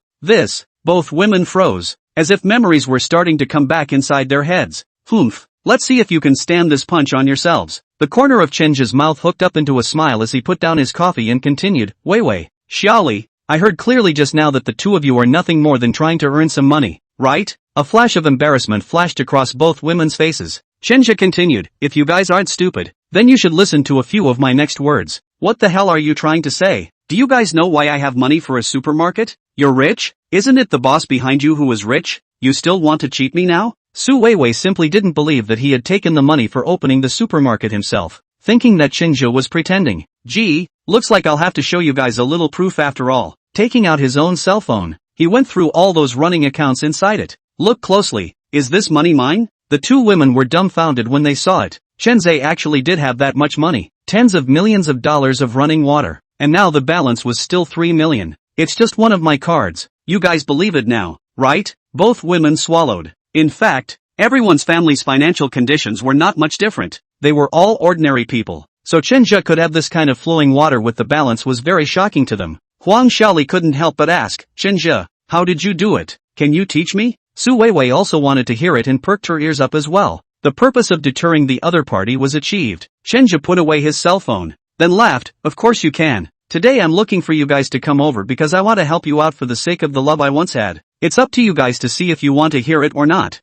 Both women froze, as if memories were starting to come back inside their heads. Humph. Let's see if you can stand this punch on yourselves. The corner of Chenja's mouth hooked up into a smile as he put down his coffee and continued. Weiwei, Xiaoli, I heard clearly just now that the two of you are nothing more than trying to earn some money, right? A flash of embarrassment flashed across both women's faces. Chenja continued, if you guys aren't stupid, then you should listen to a few of my next words. What the hell are you trying to say? Do you guys know why I have money for a supermarket? You're rich? Isn't it the boss behind you who is rich? You still want to cheat me now? Su Weiwei simply didn't believe that he had taken the money for opening the supermarket himself, thinking that Chenja was pretending. Gee, looks like I'll have to show you guys a little proof after all. Taking out his own cell phone, he went through all those running accounts inside it. Look closely, Is this money mine? The two women were dumbfounded when they saw it. Chenze actually did have that much money. Tens of millions of dollars of running water. And now the balance was still 3 million. It's just one of my cards. You guys believe it now, right? Both women swallowed. In fact, everyone's family's financial conditions were not much different. They were all ordinary people. So Chenja could have this kind of flowing water with the balance was very shocking to them. Huang Xiaoli couldn't help but ask, Chenja, how did you do it? Can you teach me? Su Weiwei also wanted to hear it and perked her ears up as well. The purpose of deterring the other party was achieved. Chenja put away his cell phone, then laughed, of course you can. Today I'm looking for you guys to come over because I want to help you out for the sake of the love I once had. It's up to you guys to see if you want to hear it or not.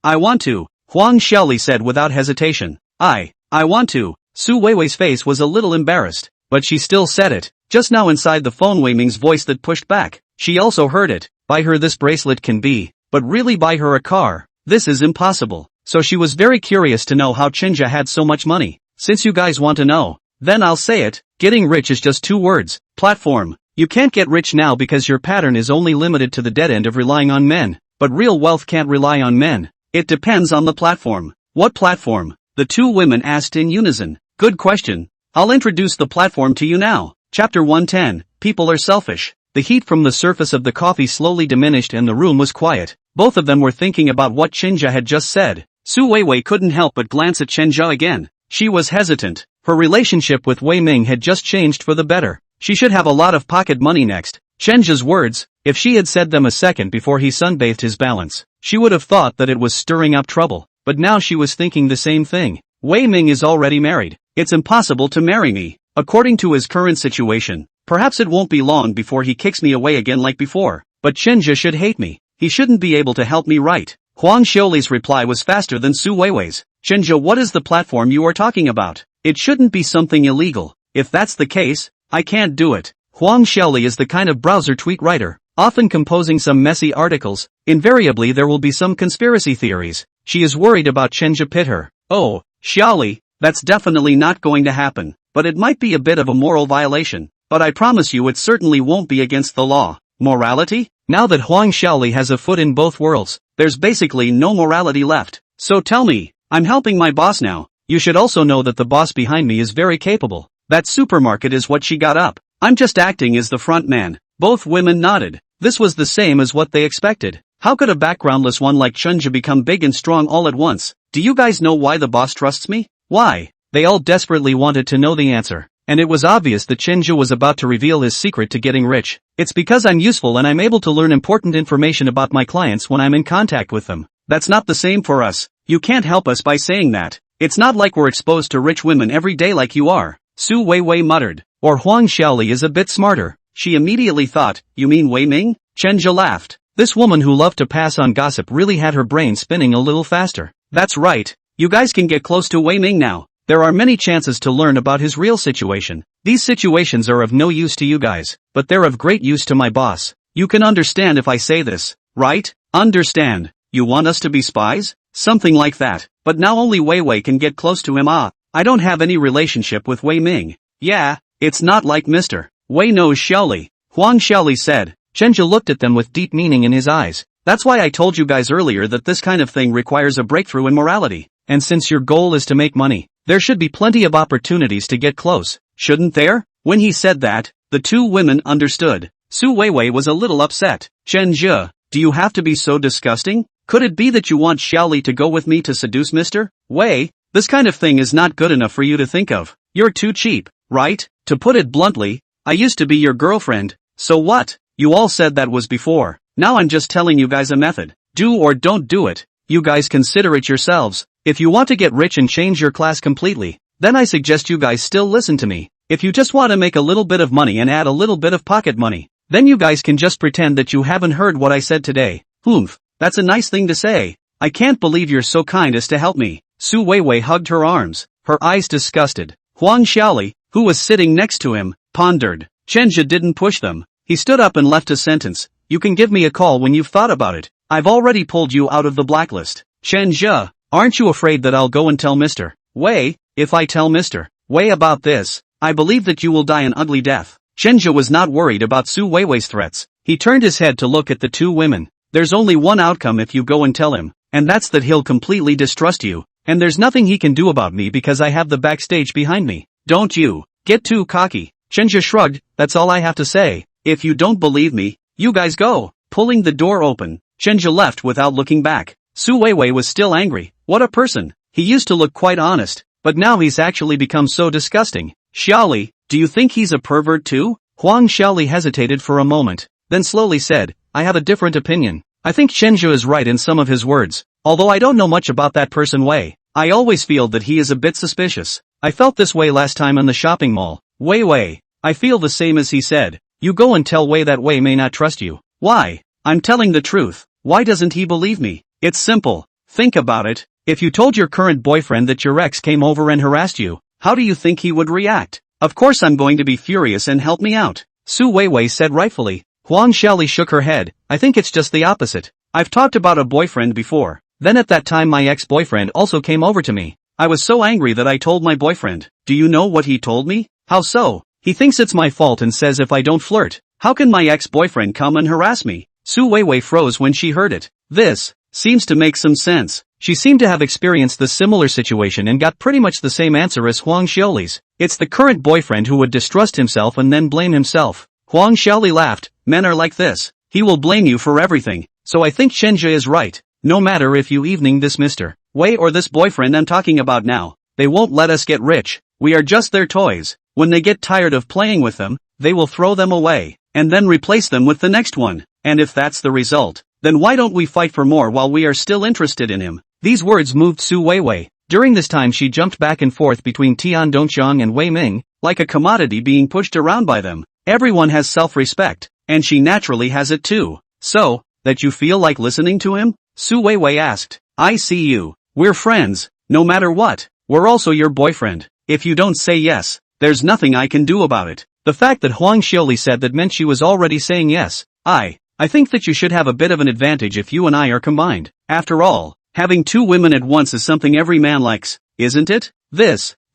I want to, Huang Xiaoli said without hesitation. I want to. Su Weiwei's face was a little embarrassed, but she still said it. Just now inside the phone Wei Ming's voice that pushed back. She also heard it. Buy her this bracelet can be, but really buy her a car. This is impossible. So she was very curious to know how Chenja had so much money. Since you guys want to know, then I'll say it. Getting rich is just 2 words. Platform. You can't get rich now because your pattern is only limited to the dead end of relying on men. But real wealth can't rely on men. It depends on the platform. What platform? The two women asked in unison. Good question. I'll introduce the platform to you now. Chapter 110. People are selfish. The heat from the surface of the coffee slowly diminished and the room was quiet. Both of them were thinking about what Chenja had just said. Su Weiwei couldn't help but glance at Chenja again. She was hesitant. Her relationship with Wei Ming had just changed for the better. She should have a lot of pocket money next. Chenja's words, if she had said them a second before he sunbathed his balance, she would have thought that it was stirring up trouble. But now she was thinking the same thing. Wei Ming is already married. It's impossible to marry me. According to his current situation, perhaps it won't be long before he kicks me away again like before. But Chenja should hate me. He shouldn't be able to help me right. Huang Xiaoli's reply was faster than Su Weiwei's. Chenja, what is the platform you are talking about? It shouldn't be something illegal. If that's the case, I can't do it. Huang Xiaoli is the kind of browser tweet writer, often composing some messy articles. Invariably there will be some conspiracy theories. She is worried about Chenja pit her. Oh, Xiaoli, that's definitely not going to happen. But it might be a bit of a moral violation. But I promise you it certainly won't be against the law. Morality? Now that Huang Xiaoli has a foot in both worlds, there's basically no morality left. So tell me, I'm helping my boss now. You should also know that the boss behind me is very capable. That supermarket is what she got up. I'm just acting as the front man. Both women nodded. This was the same as what they expected. How could a backgroundless one like Chenja become big and strong all at once? Do you guys know why the boss trusts me? Why? They all desperately wanted to know the answer. And it was obvious that Chenja was about to reveal his secret to getting rich. It's because I'm useful and I'm able to learn important information about my clients when I'm in contact with them. That's not the same for us. You can't help us by saying that. It's not like we're exposed to rich women every day like you are. Su Weiwei muttered. Or Huang Xiaoli is a bit smarter. She immediately thought, you mean Wei Ming? Chenja laughed. This woman who loved to pass on gossip really had her brain spinning a little faster. That's right. You guys can get close to Wei Ming now. There are many chances to learn about his real situation. These situations are of no use to you guys, but they're of great use to my boss. You can understand if I say this, right? Understand. You want us to be spies? Something like that. But now only Wei Wei can get close to him. I don't have any relationship with Wei Ming. Yeah, it's not like Mr. Wei knows Xiaoli. Huang Xiaoli said. Chenja looked at them with deep meaning in his eyes. That's why I told you guys earlier that this kind of thing requires a breakthrough in morality. And since your goal is to make money, there should be plenty of opportunities to get close, shouldn't there? When he said that, the two women understood. Su Weiwei was a little upset. Chenja, do you have to be so disgusting? Could it be that you want Xiaoli to go with me to seduce Mr. Wei? This kind of thing is not good enough for you to think of. You're too cheap, right? To put it bluntly, I used to be your girlfriend. So what? You all said that was before. Now I'm just telling you guys a method. Do or don't do it. You guys consider it yourselves. If you want to get rich and change your class completely, then I suggest you guys still listen to me. If you just want to make a little bit of money and add a little bit of pocket money, then you guys can just pretend that you haven't heard what I said today. Oomph, that's a nice thing to say. I can't believe you're so kind as to help me. Su Weiwei hugged her arms, her eyes disgusted. Huang Xiaoli, who was sitting next to him, pondered. Chenja didn't push them. He stood up and left a sentence. You can give me a call when you've thought about it. I've already pulled you out of the blacklist. Chenja, aren't you afraid that I'll go and tell Mr. Wei? If I tell Mr. Wei about this, I believe that you will die an ugly death. Chenja was not worried about Su Weiwei's threats. He turned his head to look at the two women. There's only one outcome if you go and tell him, and that's that he'll completely distrust you, and there's nothing he can do about me because I have the backstage behind me. Don't you get too cocky. Chenja shrugged, that's all I have to say. If you don't believe me, you guys go. Pulling the door open, Chenja left without looking back. Su Weiwei was still angry. What a person. He used to look quite honest, but now he's actually become so disgusting. Xiaoli, do you think he's a pervert too? Huang Xiaoli hesitated for a moment, then slowly said, I have a different opinion. I think Chenja is right in some of his words, although I don't know much about that person Wei. I always feel that he is a bit suspicious. I felt this way last time in the shopping mall. Wei, I feel the same as he said. You go and tell Wei that Wei may not trust you. Why? I'm telling the truth. Why doesn't he believe me? It's simple. Think about it. If you told your current boyfriend that your ex came over and harassed you, how do you think he would react? Of course I'm going to be furious and help me out. Su Weiwei said rightfully. Huang Xiaoli shook her head. I think it's just the opposite. I've talked about a boyfriend before. Then at that time my ex-boyfriend also came over to me. I was so angry that I told my boyfriend. Do you know what he told me? How so? He thinks it's my fault and says if I don't flirt, how can my ex-boyfriend come and harass me? Su Weiwei froze when she heard it. This seems to make some sense. She seemed to have experienced the similar situation and got pretty much the same answer as Huang Xiaoli's. It's the current boyfriend who would distrust himself and then blame himself. Huang Xiaoli laughed. Men are like this. He will blame you for everything. So I think Chenja is right. No matter if you evening this Mr. Wei or this boyfriend I'm talking about now, they won't let us get rich. We are just their toys. When they get tired of playing with them, they will throw them away, and then replace them with the next one. And if that's the result, then why don't we fight for more while we are still interested in him? These words moved Su Weiwei. During this time she jumped back and forth between Tian Dongqiang and Wei Ming, like a commodity being pushed around by them. Everyone has self-respect, and she naturally has it too. So, that you feel like listening to him? Su Weiwei asked. I see you. We're friends, no matter what. We're also your boyfriend. If you don't say yes, there's nothing I can do about it. The fact that Huang Xiaoli said that meant she was already saying yes. I think that you should have a bit of an advantage if you and I are combined. After all, having two women at once is something every man likes, isn't it?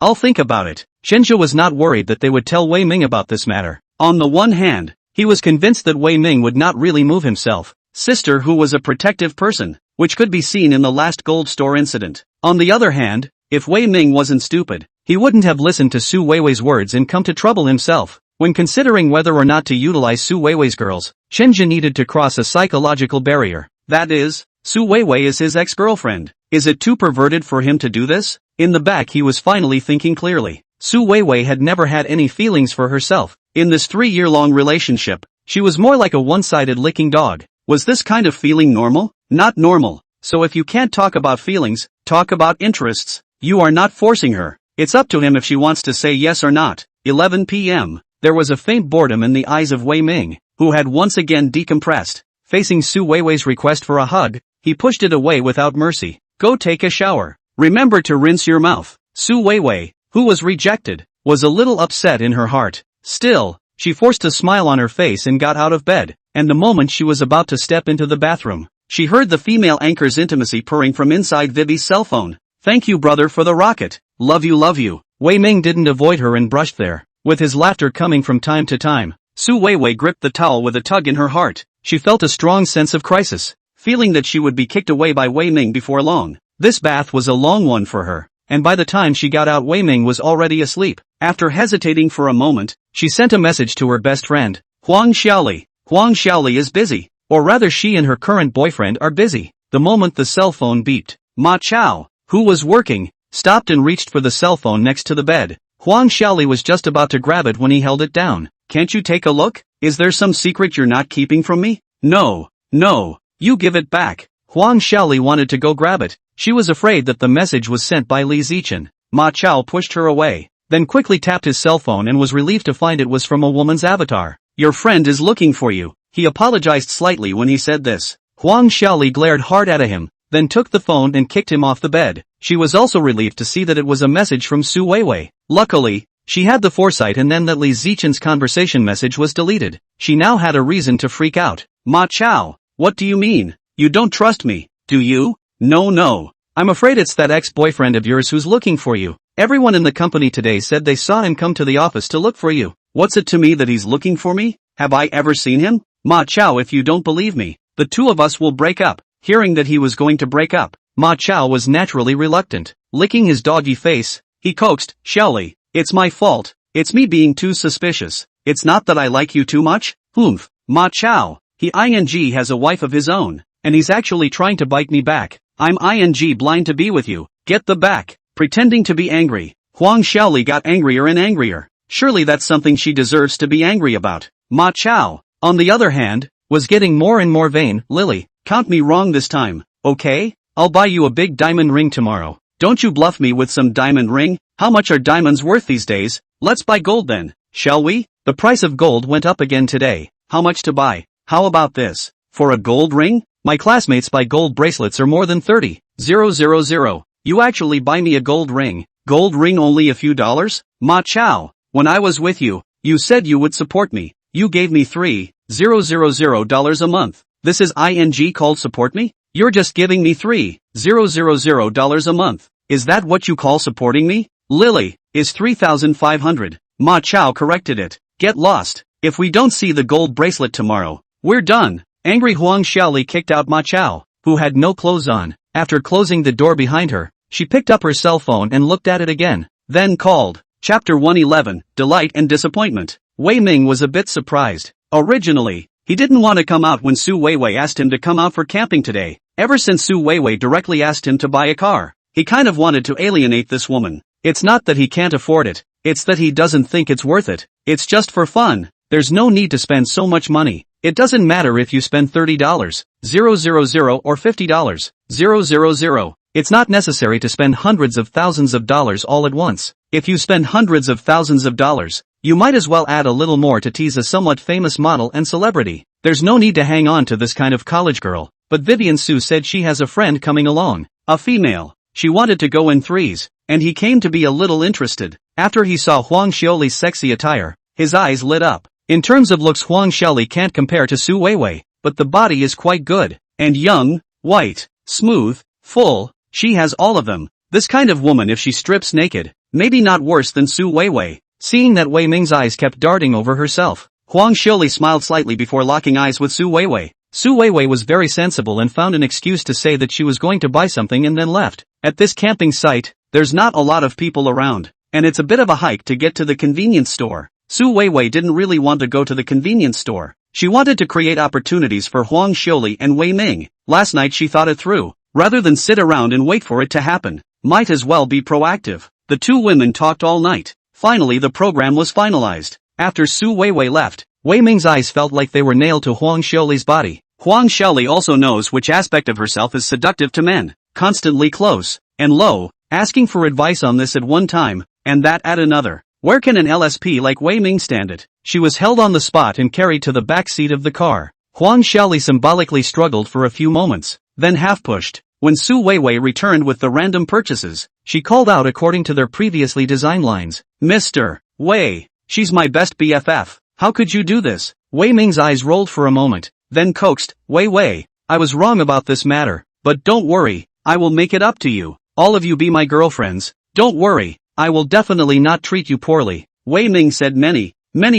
I'll think about it. Chenja was not worried that they would tell Wei Ming about this matter. On the one hand, he was convinced that Wei Ming would not really move himself, sister who was a protective person, which could be seen in the last gold store incident. On the other hand, if Wei Ming wasn't stupid, he wouldn't have listened to Su Weiwei's words and come to trouble himself. When considering whether or not to utilize Su Weiwei's girls, Chenja needed to cross a psychological barrier. That is, Su Weiwei is his ex-girlfriend. Is it too perverted for him to do this? In the back he was finally thinking clearly. Su Weiwei had never had any feelings for herself. In this 3-year-long relationship, she was more like a one-sided licking dog. Was this kind of feeling normal? Not normal. So if you can't talk about feelings, talk about interests. You are not forcing her. It's up to him if she wants to say yes or not. 11 p.m. There was a faint boredom in the eyes of Wei Ming, who had once again decompressed. Facing Su Weiwei's request for a hug, he pushed it away without mercy. Go take a shower. Remember to rinse your mouth. Su Weiwei, who was rejected, was a little upset in her heart. Still, she forced a smile on her face and got out of bed, and the moment she was about to step into the bathroom, she heard the female anchor's intimacy purring from inside Vivi's cell phone. Thank you brother for the rocket. Love you. Wei Ming didn't avoid her and brushed there, with his laughter coming from time to time. Su Weiwei gripped the towel with a tug in her heart. She felt a strong sense of crisis, feeling that she would be kicked away by Wei Ming before long. This bath was a long one for her, and by the time she got out Wei Ming was already asleep. After hesitating for a moment, she sent a message to her best friend. Huang Xiaoli. Huang Xiaoli is busy, or rather she and her current boyfriend are busy. The moment the cell phone beeped, Ma Chao, who was working, stopped and reached for the cell phone next to the bed. Huang Xiaoli was just about to grab it when he held it down. Can't you take a look? Is there some secret you're not keeping from me? No, you give it back. Huang Xiaoli wanted to go grab it. She was afraid that the message was sent by Li Zichen. Ma Chao pushed her away, then quickly tapped his cell phone and was relieved to find it was from a woman's avatar. Your friend is looking for you. He apologized slightly when he said this. Huang Xiaoli glared hard at him, then took the phone and kicked him off the bed. She was also relieved to see that it was a message from Su Weiwei. Luckily, she had the foresight and then that Li Zichen's conversation message was deleted. She now had a reason to freak out. Ma Chao, what do you mean? You don't trust me, do you? No. I'm afraid it's that ex-boyfriend of yours who's looking for you. Everyone in the company today said they saw him come to the office to look for you. What's it to me that he's looking for me? Have I ever seen him? Ma Chao, if you don't believe me, The two of us will break up. Hearing that he was going to break up, Ma Chao was naturally reluctant. Licking his doggy face, he coaxed, Xiaoli, it's my fault. It's me being too suspicious. It's not that I like you too much. Humph. Ma Chao. He has a wife of his own, and he's actually trying to bite me back. I'm blind to be with you. Get the back. Pretending to be angry. Huang Xiaoli got angrier and angrier. Surely that's something she deserves to be angry about. Ma Chao, on the other hand, was getting more and more vain. Lily, count me wrong this time, okay? I'll buy you a big diamond ring tomorrow. Don't you bluff me with some diamond ring. How much are diamonds worth these days? Let's buy gold then, shall we? The price of gold went up again today. How much to buy? How about this? For a gold ring? My classmates buy gold bracelets are more than 30,000. You actually buy me a gold ring? Gold ring only a few dollars? Ma Chao, when I was with you, you said you would support me. You gave me $3,000 a month. This is called support me? You're just giving me $3,000 a month. Is that what you call supporting me? Lily, is 3,500. Ma Chao corrected it. Get lost. If we don't see the gold bracelet tomorrow, we're done. Angry Huang Xiaoli kicked out Ma Chao, who had no clothes on. After closing the door behind her, she picked up her cell phone and looked at it again, then called. Chapter 111, Delight and Disappointment. Wei Ming was a bit surprised. Originally, he didn't want to come out when Su Weiwei asked him to come out for camping today. Ever since Su Weiwei directly asked him to buy a car, he kind of wanted to alienate this woman. It's not that he can't afford it, it's that he doesn't think it's worth it. It's just for fun. There's no need to spend so much money. It doesn't matter if you spend $30,000 or $50,000. It's not necessary to spend hundreds of thousands of dollars all at once. If you spend hundreds of thousands of dollars, you might as well add a little more to tease a somewhat famous model and celebrity. There's no need to hang on to this kind of college girl. But Vivian Su said she has a friend coming along, a female. She wanted to go in threes, and he came to be a little interested. After he saw Huang Xiaoli's sexy attire, his eyes lit up. In terms of looks, Huang Xiaoli can't compare to Su Weiwei, but the body is quite good. And young, white, smooth, full, she has all of them. This kind of woman, if she strips naked, maybe not worse than Su Weiwei. Seeing that Wei Ming's eyes kept darting over herself, Huang Xiaoli smiled slightly before locking eyes with Su Weiwei. Su Weiwei was very sensible and found an excuse to say that she was going to buy something and then left. At this camping site, there's not a lot of people around, and it's a bit of a hike to get to the convenience store. Su Weiwei didn't really want to go to the convenience store. She wanted to create opportunities for Huang Xiaoli and Wei Ming. Last night she thought it through. Rather than sit around and wait for it to happen, might as well be proactive. The two women talked all night. Finally the program was finalized. After Su Weiwei left, Wei Ming's eyes felt like they were nailed to Huang Xiaoli's body. Huang Xiaoli also knows which aspect of herself is seductive to men. Constantly close and low, asking for advice on this at one time, and that at another. Where can an LSP like Wei Ming stand it? She was held on the spot and carried to the back seat of the car. Huang Xiaoli symbolically struggled for a few moments, then half-pushed. When Su Weiwei returned with the random purchases, she called out according to their previously designed lines. Mr. Wei, she's my best BFF. How could you do this? Wei Ming's eyes rolled for a moment, then coaxed, Wei, I was wrong about this matter, but don't worry, I will make it up to you. All of you be my girlfriends. Don't worry, I will definitely not treat you poorly. Wei Ming said many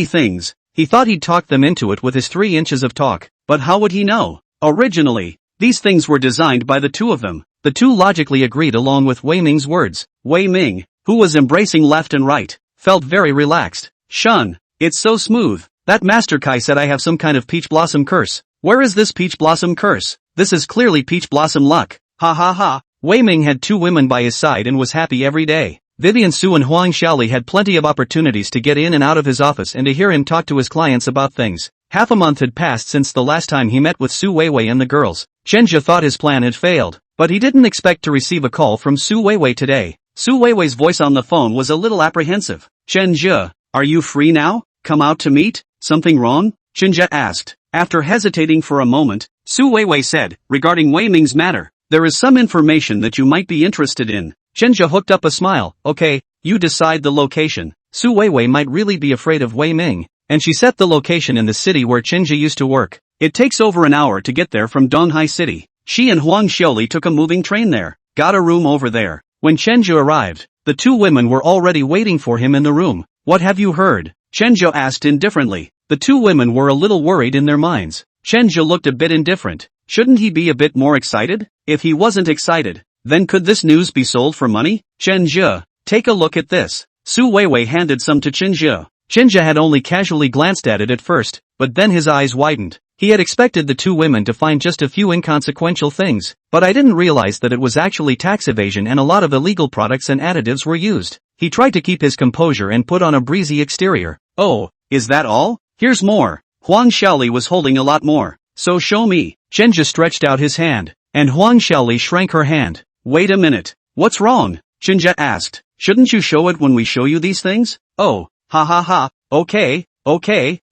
things. He thought he'd talk them into it with his 3 inches of talk, but how would he know? Originally, these things were designed by the two of them. The two logically agreed along with Wei Ming's words. Wei Ming, who was embracing left and right, felt very relaxed. Shun, it's so smooth. That Master Kai said I have some kind of peach blossom curse. Where is this peach blossom curse? This is clearly peach blossom luck. Ha ha ha. Wei Ming had 2 women by his side and was happy every day. Vivian Su and Huang Xiaoli had plenty of opportunities to get in and out of his office and to hear him talk to his clients about things. Half a month had passed since the last time he met with Su Weiwei and the girls. Chenja thought his plan had failed, but he didn't expect to receive a call from Su Weiwei today. Su Weiwei's voice on the phone was a little apprehensive. Chenja, are you free now? Come out to meet? Something wrong? Chenja asked. After hesitating for a moment, Su Weiwei said, regarding Wei Ming's matter, there is some information that you might be interested in. Chenja hooked up a smile. Okay, you decide the location. Su Weiwei might really be afraid of Wei Ming, and she set the location in the city where Chenja used to work. It takes over an hour to get there from Donghai City. She and Huang Xiaoli took a moving train there, got a room over there. When Chenja arrived, the 2 women were already waiting for him in the room. What have you heard? Chenja asked indifferently. The 2 women were a little worried in their minds. Chenja looked a bit indifferent. Shouldn't he be a bit more excited? If he wasn't excited, then could this news be sold for money? Chenja, take a look at this. Su Weiwei handed some to Chenja. Chenja had only casually glanced at it at first, but then his eyes widened. He had expected the two women to find just a few inconsequential things, but I didn't realize that it was actually tax evasion and a lot of illegal products and additives were used. He tried to keep his composure and put on a breezy exterior. Oh, is that all? Here's more. Huang Xiaoli was holding a lot more. So show me. Chenja stretched out his hand, and Huang Xiaoli shrank her hand. Wait a minute. What's wrong? Chenja asked. Shouldn't you show it when we show you these things? Oh, ha ha ha. Okay,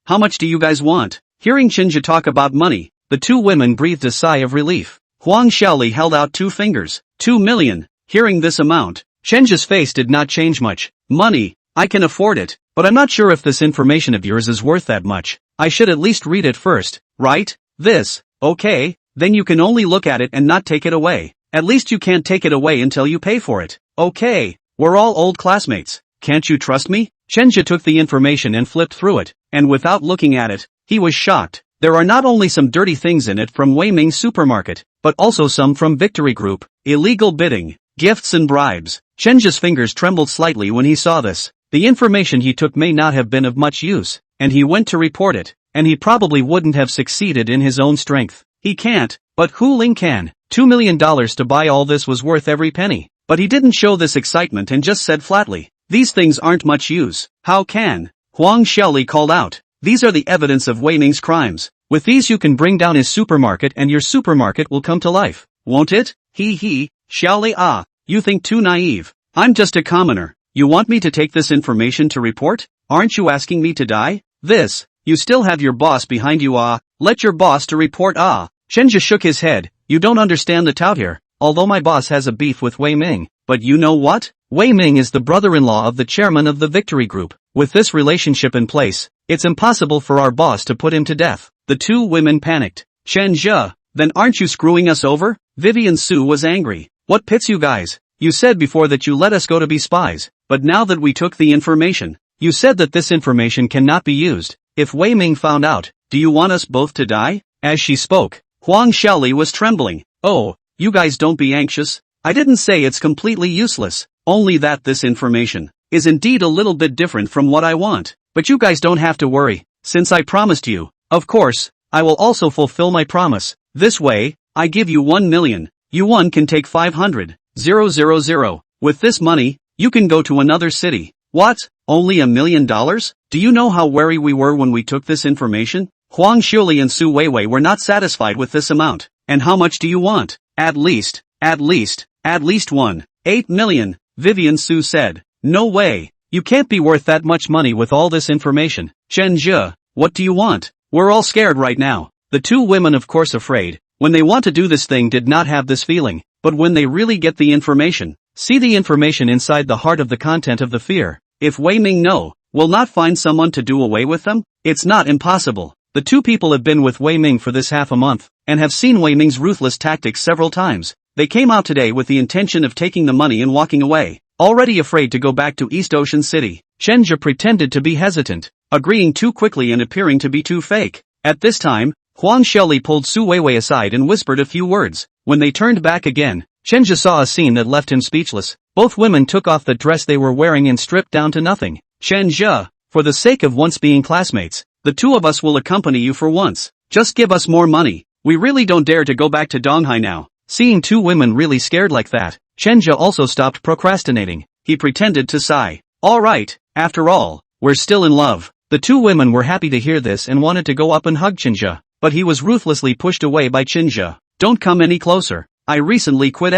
how much do you guys want? Hearing Chenja talk about money, the two women breathed a sigh of relief. Huang Xiaoli held out 2 fingers. 2 million. Hearing this amount, Chenja's face did not change much. Money, I can afford it, but I'm not sure if this information of yours is worth that much. I should at least read it first, right? This, okay, then you can only look at it and not take it away. At least you can't take it away until you pay for it. Okay, we're all old classmates. Can't you trust me? Chenja took the information and flipped through it, and without looking at it, he was shocked. There are not only some dirty things in it from Wei Ming's supermarket, but also some from Victory Group, illegal bidding, gifts and bribes. Chenja's fingers trembled slightly when he saw this. The information he took may not have been of much use, and he went to report it, and he probably wouldn't have succeeded in his own strength. He can't, but Hu Ling can. $2 million to buy all this was worth every penny. But he didn't show this excitement and just said flatly, these things aren't much use. How can? Huang Xiaoli called out. These are the evidence of Wei Ming's crimes. With these you can bring down his supermarket and your supermarket will come to life. Won't it? He, Xiaoli you think too naive. I'm just a commoner. You want me to take this information to report? Aren't you asking me to die? This, you still have your boss behind you let your boss to report Chenja shook his head. You don't understand the tout here. Although my boss has a beef with Wei Ming, but you know what? Wei Ming is the brother-in-law of the chairman of the Victory Group. With this relationship in place, it's impossible for our boss to put him to death. The two women panicked. Chenja, then aren't you screwing us over? Vivian Su was angry. What pits you guys? You said before that you let us go to be spies, but now that we took the information, you said that this information cannot be used. If Wei Ming found out, do you want us both to die? As she spoke, Huang Xiaoli was trembling. Oh, you guys don't be anxious. I didn't say it's completely useless, only that this information is indeed a little bit different from what I want. But you guys don't have to worry, since I promised you. Of course, I will also fulfill my promise. This way, I give you 1 million. You one can take 500,000. With this money, you can go to another city. What? Only $1 million? Do you know how wary we were when we took this information? Huang Xiaoli and Su Weiwei were not satisfied with this amount. And how much do you want? At least 1.8 million, Vivian Su said. No way. You can't be worth that much money with all this information. Chenja, what do you want? We're all scared right now. The two women of course afraid, when they want to do this thing did not have this feeling, but when they really get the information, see the information inside the heart of the content of the fear. If Wei Ming will not find someone to do away with them, it's not impossible. The two people have been with Wei Ming for this half a month, and have seen Wei Ming's ruthless tactics several times. They came out today with the intention of taking the money and walking away. Already afraid to go back to East Ocean City, Chenja pretended to be hesitant, agreeing too quickly and appearing to be too fake. At this time, Huang Xiaoli pulled Su Weiwei aside and whispered a few words. When they turned back again, Chenja saw a scene that left him speechless. Both women took off the dress they were wearing and stripped down to nothing. Chenja, for the sake of once being classmates, the two of us will accompany you for once. Just give us more money. We really don't dare to go back to Donghai now. Seeing two women really scared like that, Chenja also stopped procrastinating. He pretended to sigh. Alright, after all, we're still in love. The two women were happy to hear this and wanted to go up and hug Chenja, but he was ruthlessly pushed away by Chenja. Don't come any closer. I recently quit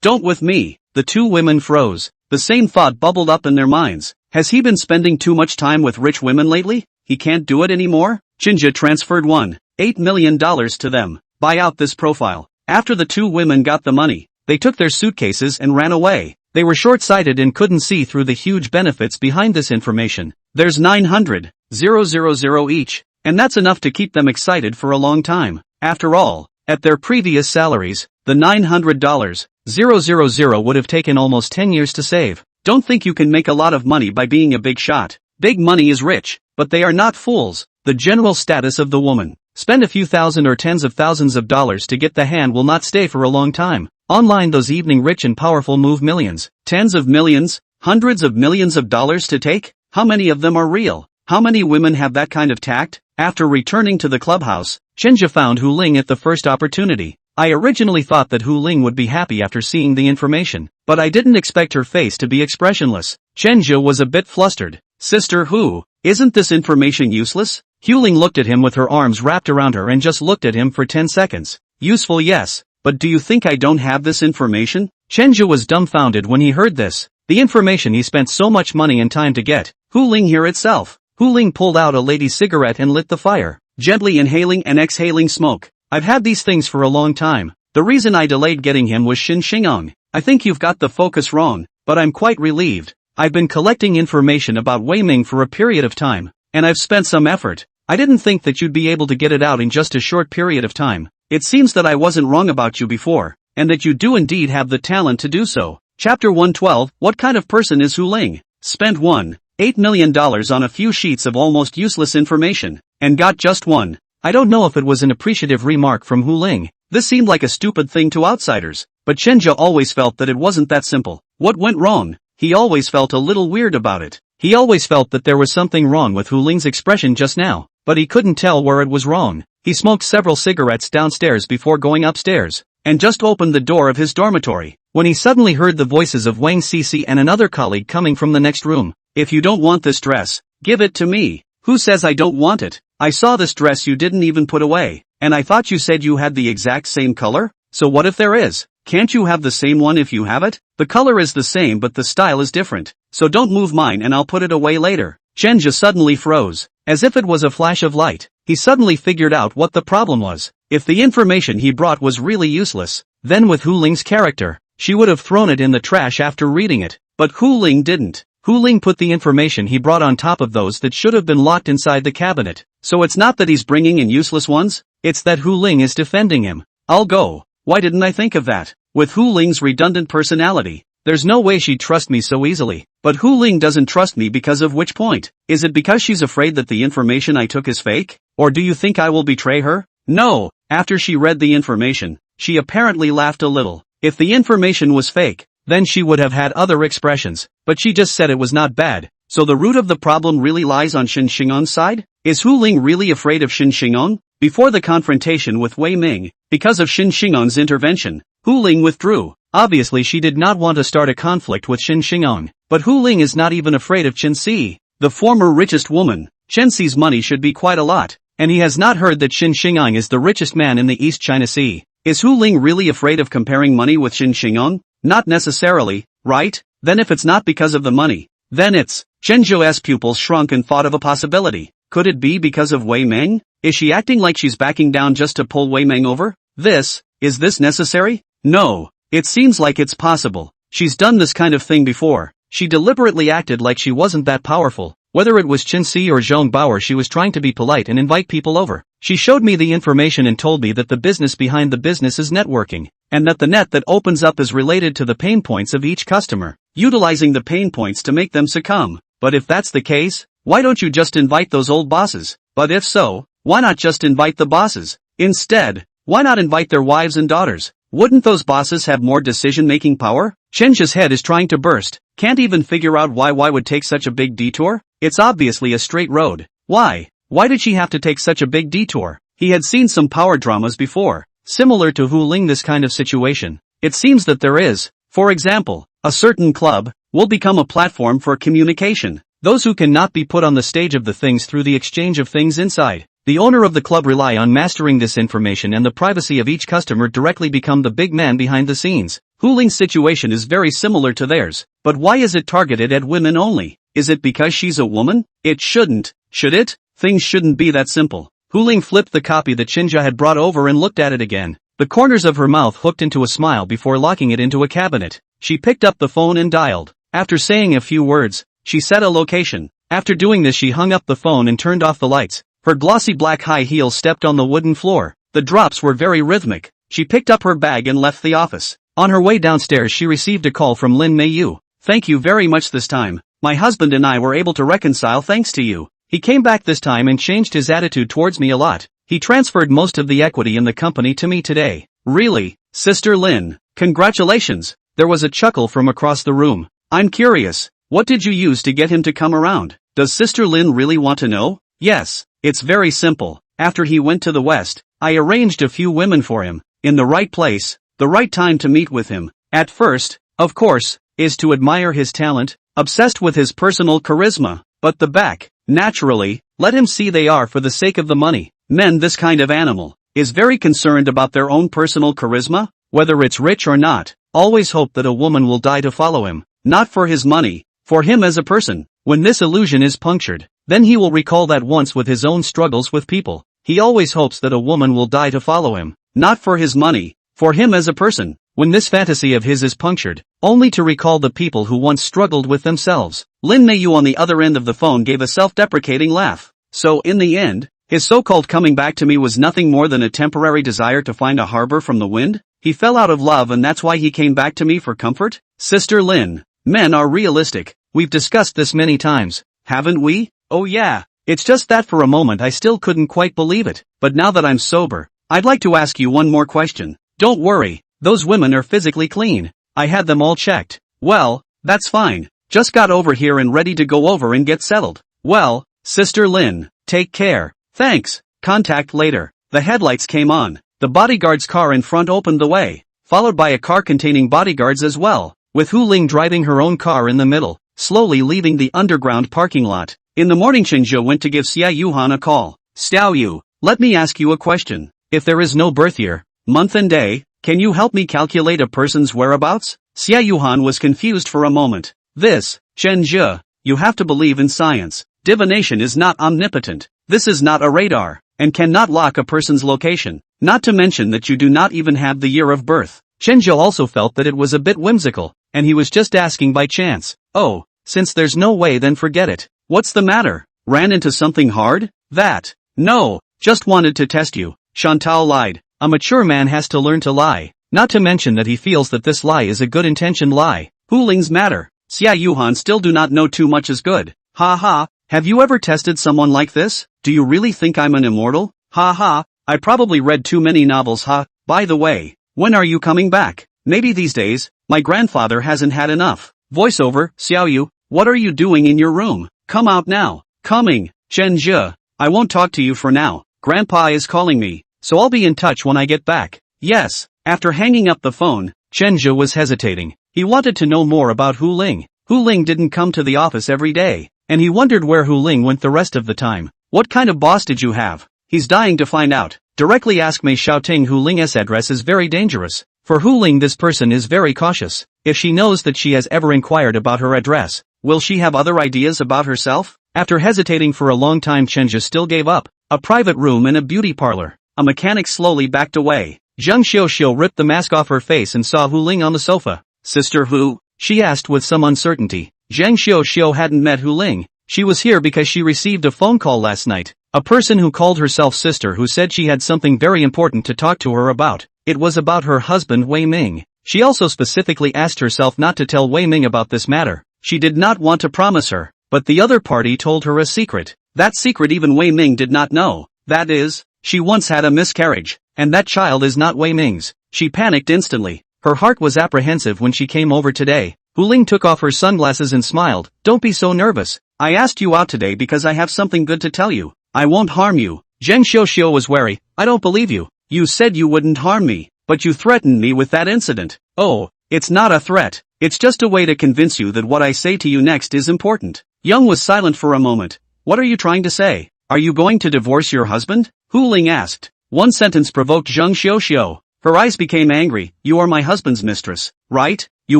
Don't with me. The two women froze. The same thought bubbled up in their minds. Has he been spending too much time with rich women lately? He can't do it anymore? Chenja transferred $1.8 million to them. Buy out this profile. After the two women got the money, they took their suitcases and ran away. They were short-sighted and couldn't see through the huge benefits behind this information. There's 900,000 each, and that's enough to keep them excited for a long time. After all, at their previous salaries, the $900,000 would have taken almost 10 years to save. Don't think you can make a lot of money by being a big shot. Big money is rich, but they are not fools. The general status of the woman. Spend a few thousand or tens of thousands of dollars to get the hand will not stay for a long time. Online those evening rich and powerful move millions, tens of millions, hundreds of millions of dollars to take? How many of them are real? How many women have that kind of tact? After returning to the clubhouse, Chenja found Hu Ling at the first opportunity. I originally thought that Hu Ling would be happy after seeing the information, but I didn't expect her face to be expressionless. Chenja was a bit flustered. Sister Hu, isn't this information useless? Hu Ling looked at him with her arms wrapped around her and just looked at him for 10 seconds. Useful, yes, but do you think I don't have this information? Chenja was dumbfounded when he heard this. The information he spent so much money and time to get. Hu Ling here itself. Hu Ling pulled out a lady's cigarette and lit the fire, gently inhaling and exhaling smoke. I've had these things for a long time. The reason I delayed getting him was Shin Xingong. I think you've got the focus wrong, but I'm quite relieved. I've been collecting information about Wei Ming for a period of time, and I've spent some effort. I didn't think that you'd be able to get it out in just a short period of time. It seems that I wasn't wrong about you before, and that you do indeed have the talent to do so. Chapter 112, What kind of person is Hu Ling? Spent $1.8 million on a few sheets of almost useless information, and got just one. I don't know if it was an appreciative remark from Hu Ling. This seemed like a stupid thing to outsiders, but Chenja always felt that it wasn't that simple. What went wrong? He always felt a little weird about it. He always felt that there was something wrong with Hu Ling's expression just now, but he couldn't tell where it was wrong. He smoked several cigarettes downstairs before going upstairs, and just opened the door of his dormitory, when he suddenly heard the voices of Wang Cici and another colleague coming from the next room. If you don't want this dress, give it to me. Who says I don't want it? I saw this dress you didn't even put away, and I thought you said you had the exact same color? So what if there is? Can't you have the same one if you have it? The color is the same but the style is different, so don't move mine and I'll put it away later. Chenja suddenly froze, as if it was a flash of light. He suddenly figured out what the problem was. If the information he brought was really useless, then with Hu Ling's character, she would have thrown it in the trash after reading it. But Hu Ling didn't. Hu Ling put the information he brought on top of those that should have been locked inside the cabinet. So it's not that he's bringing in useless ones, it's that Hu Ling is defending him. I'll go. Why didn't I think of that? With Hu Ling's redundant personality, there's no way she'd trust me so easily. But Hu Ling doesn't trust me because of which point? Is it because she's afraid that the information I took is fake? Or do you think I will betray her? No. After she read the information, she apparently laughed a little. If the information was fake, then she would have had other expressions, but she just said it was not bad. So the root of the problem really lies on Shin Xingong's side? Is Hu Ling really afraid of Shin Xingong? Before the confrontation with Wei Ming, because of Shin Xingong's intervention, Hu Ling withdrew. Obviously she did not want to start a conflict with Shin Xingong, but Hu Ling is not even afraid of Chen Si, the former richest woman. Chen Si's money should be quite a lot, and he has not heard that Shin Xingong is the richest man in the East China Sea. Is Hu Ling really afraid of comparing money with Shin Xingong? Not necessarily, right? Then if it's not because of the money, then it's... Chen Zhou's pupils shrunk and thought of a possibility. Could it be because of Wei Ming? Is she acting like she's backing down just to pull Wei Ming over? Is this necessary? No. It seems like it's possible. She's done this kind of thing before. She deliberately acted like she wasn't that powerful. Whether it was Chen Si or Zhong Bauer, she was trying to be polite and invite people over. She showed me the information and told me that the business behind the business is networking, and that the net that opens up is related to the pain points of each customer, utilizing the pain points to make them succumb. But if that's the case, why don't you just invite those old bosses? But if so, why not just invite the bosses? Instead, why not invite their wives and daughters? Wouldn't those bosses have more decision-making power? Chenja's head is trying to burst. Can't even figure out why would take such a big detour? It's obviously a straight road. Why? Why did she have to take such a big detour? He had seen some power dramas before, similar to Hu Ling. This kind of situation. It seems that there is, for example, a certain club will become a platform for communication. Those who cannot be put on the stage of the things through the exchange of things inside. The owner of the club rely on mastering this information, and the privacy of each customer directly become the big man behind the scenes. Hu Ling's situation is very similar to theirs, but why is it targeted at women only? Is it because she's a woman? It shouldn't, should it? Things shouldn't be that simple. Hu Ling flipped the copy that Chenja had brought over and looked at it again. The corners of her mouth hooked into a smile before locking it into a cabinet. She picked up the phone and dialed. After saying a few words, she set a location. After doing this, she hung up the phone and turned off the lights. Her glossy black high heels stepped on the wooden floor. The drops were very rhythmic. She picked up her bag and left the office. On her way downstairs, she received a call from Lin Meiyu. Thank you very much this time. My husband and I were able to reconcile thanks to you. He came back this time and changed his attitude towards me a lot. He transferred most of the equity in the company to me today. Really, Sister Lin? Congratulations. There was a chuckle from across the room. I'm curious, what did you use to get him to come around? Does Sister Lin really want to know? Yes, it's very simple. After he went to the West, I arranged a few women for him, in the right place, the right time to meet with him. At first, of course, is to admire his talent, obsessed with his personal charisma, but the back, naturally, let him see they are for the sake of the money. Men, this kind of animal, is very concerned about their own personal charisma, whether it's rich or not, always hope that a woman will die to follow him, not for his money, for him as a person. When this illusion is punctured, then he will recall that once with his own struggles with people. He always hopes that a woman will die to follow him, not for his money, for him as a person. When this fantasy of his is punctured, only to recall the people who once struggled with themselves. Lin Meiyu on the other end of the phone gave a self-deprecating laugh. So in the end, his so-called coming back to me was nothing more than a temporary desire to find a harbor from the wind? He fell out of love and that's why he came back to me for comfort? Sister Lin, men are realistic. We've discussed this many times, haven't we? Oh yeah. It's just that for a moment I still couldn't quite believe it. But now that I'm sober, I'd like to ask you one more question. Don't worry, those women are physically clean. I had them all checked. Well, that's fine. Just got over here and ready to go over and get settled. Well, Sister Lin, take care. Thanks. Contact later. The headlights came on. The bodyguard's car in front opened the way, followed by a car containing bodyguards as well, with Hu Ling driving her own car in the middle, slowly leaving the underground parking lot. In the morning, Shenju went to give Xia Yuhan a call. Xiao Yu, let me ask you a question. If there is no birth year, month and day, can you help me calculate a person's whereabouts? Xia Yuhan was confused for a moment. This, Shenju, you have to believe in science. Divination is not omnipotent. This is not a radar, and cannot lock a person's location. Not to mention that you do not even have the year of birth. Shenju also felt that it was a bit whimsical, and he was just asking by chance. Oh, since there's no way, then forget it. What's the matter? Ran into something hard? That? No, just wanted to test you. Chantal lied. A mature man has to learn to lie. Not to mention that he feels that this lie is a good-intentioned lie. Hu Ling's matter. Xia Yuhan still do not know too much is good. Ha ha, have you ever tested someone like this? Do you really think I'm an immortal? Ha ha, I probably read too many novels. Ha, by the way, when are you coming back? Maybe these days, my grandfather hasn't had enough. Voiceover, Xiao Yu, what are you doing in your room? Come out now. Coming. Shenju, I won't talk to you for now. Grandpa is calling me, so I'll be in touch when I get back. Yes. After hanging up the phone, Shenju was hesitating. He wanted to know more about Hu Ling. Hu Ling didn't come to the office every day, and he wondered where Hu Ling went the rest of the time. What kind of boss did you have? He's dying to find out. Directly ask Mei Xiaoting. Hu Ling's address is very dangerous. For Hu Ling, this person is very cautious. If she knows that she has ever inquired about her address, will she have other ideas about herself? After hesitating for a long time, Shenju still gave up. A private room in a beauty parlor. A mechanic slowly backed away. Zhang Xiuxiu ripped the mask off her face and saw Hu Ling on the sofa. Sister Hu? She asked with some uncertainty. Zhang Xiuxiu hadn't met Hu Ling. She was here because she received a phone call last night. A person who called herself sister who said she had something very important to talk to her about. It was about her husband Wei Ming. She also specifically asked herself not to tell Wei Ming about this matter. She did not want to promise her, but the other party told her a secret. That secret even Wei Ming did not know. That is, she once had a miscarriage, and that child is not Wei Ming's. She panicked instantly. Her heart was apprehensive when she came over today. Hu Ling took off her sunglasses and smiled. Don't be so nervous. I asked you out today because I have something good to tell you. I won't harm you. Zheng Xiuxiu was wary. I don't believe you. You said you wouldn't harm me, but you threatened me with that incident. Oh, it's not a threat. It's just a way to convince you that what I say to you next is important. Young was silent for a moment. What are you trying to say? Are you going to divorce your husband? Hu Ling asked. One sentence provoked Zheng Xiuxiu. Her eyes became angry. You are my husband's mistress, right? You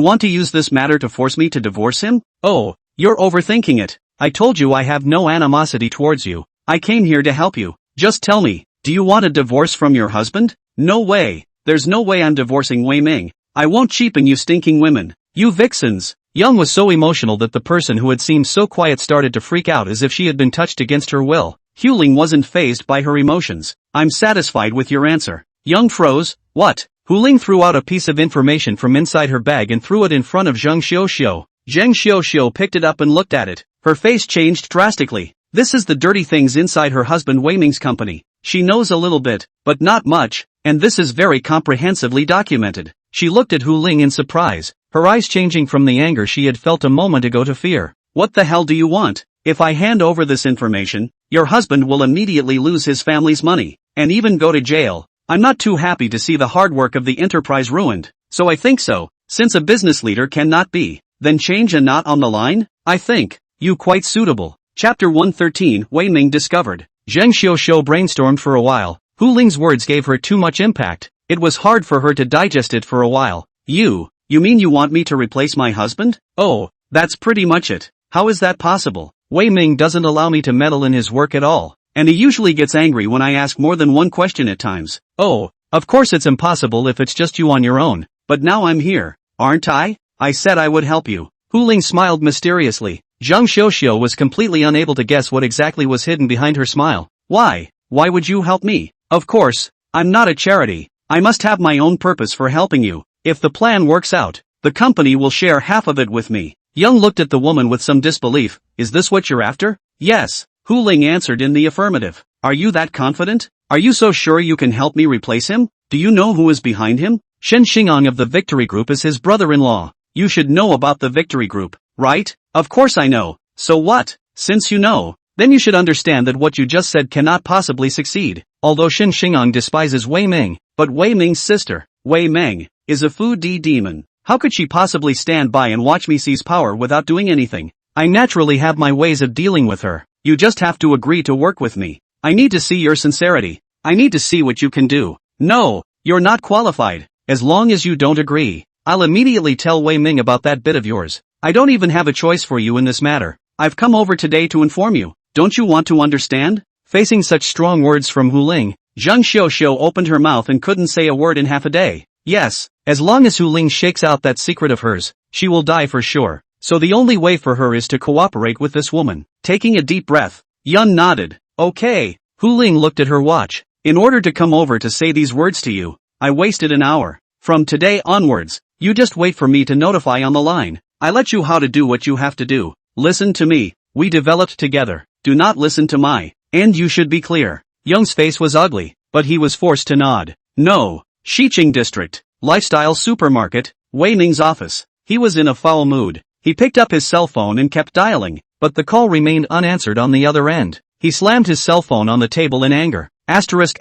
want to use this matter to force me to divorce him? Oh, you're overthinking it. I told you I have no animosity towards you. I came here to help you. Just tell me, do you want a divorce from your husband? No way. There's no way I'm divorcing Wei Ming. I won't cheapen you stinking women. You vixens. Young was so emotional that the person who had seemed so quiet started to freak out as if she had been touched against her will. Hu Ling wasn't fazed by her emotions. I'm satisfied with your answer. Young froze. What? Hu Ling threw out a piece of information from inside her bag and threw it in front of Zheng Xiuxiu. Zheng Xiuxiu picked it up and looked at it. Her face changed drastically. This is the dirty things inside her husband Wei Ming's company. She knows a little bit, but not much, and this is very comprehensively documented. She looked at Hu Ling in surprise, her eyes changing from the anger she had felt a moment ago to fear. What the hell do you want? If I hand over this information, your husband will immediately lose his family's money, and even go to jail. I'm not too happy to see the hard work of the enterprise ruined, so I think so, since a business leader cannot be, then change a knot on the line? I think you quite suitable. Chapter 113 Wei Ming discovered. Zheng Xiuxiu brainstormed for a while. Hu Ling's words gave her too much impact. It was hard for her to digest it for a while. You mean you want me to replace my husband? Oh, that's pretty much it. How is that possible? Wei Ming doesn't allow me to meddle in his work at all, and he usually gets angry when I ask more than one question at times. Oh, of course it's impossible if it's just you on your own, but now I'm here, aren't I? I said I would help you. Hu Ling smiled mysteriously. Zheng Xiuxiu was completely unable to guess what exactly was hidden behind her smile. Why would you help me? Of course, I'm not a charity. I must have my own purpose for helping you. If the plan works out, the company will share half of it with me. Young looked at the woman with some disbelief. Is this what you're after? Yes, Hu Ling answered in the affirmative. Are you that confident? Are you so sure you can help me replace him? Do you know who is behind him? Shen Xingong of the Victory Group is his brother-in-law. You should know about the Victory Group, right? Of course I know. So what? Since you know, then you should understand that what you just said cannot possibly succeed. Although Shen Xingong despises Wei Ming, but Wei Ming's sister, Wei Meng, is a Fu Di demon. How could she possibly stand by and watch me seize power without doing anything? I naturally have my ways of dealing with her. You just have to agree to work with me. I need to see your sincerity. I need to see what you can do. No, you're not qualified. As long as you don't agree, I'll immediately tell Wei Ming about that bit of yours. I don't even have a choice for you in this matter. I've come over today to inform you. Don't you want to understand? Facing such strong words from Hu Ling, Zheng Xiuxiu opened her mouth and couldn't say a word in half a day. Yes, as long as Hu Ling shakes out that secret of hers, she will die for sure. So the only way for her is to cooperate with this woman. Taking a deep breath, Yun nodded. Okay. Hu Ling looked at her watch. In order to come over to say these words to you, I wasted an hour. From today onwards, you just wait for me to notify on the line. I let you how to do what you have to do. Listen to me. We developed together. Do not listen to my. And you should be clear. Young's face was ugly, but he was forced to nod. No. Xiqing District, Lifestyle Supermarket, Wei Ming's office. He was in a foul mood. He picked up his cell phone and kept dialing, but the call remained unanswered on the other end. He slammed his cell phone on the table in anger. Asterisk.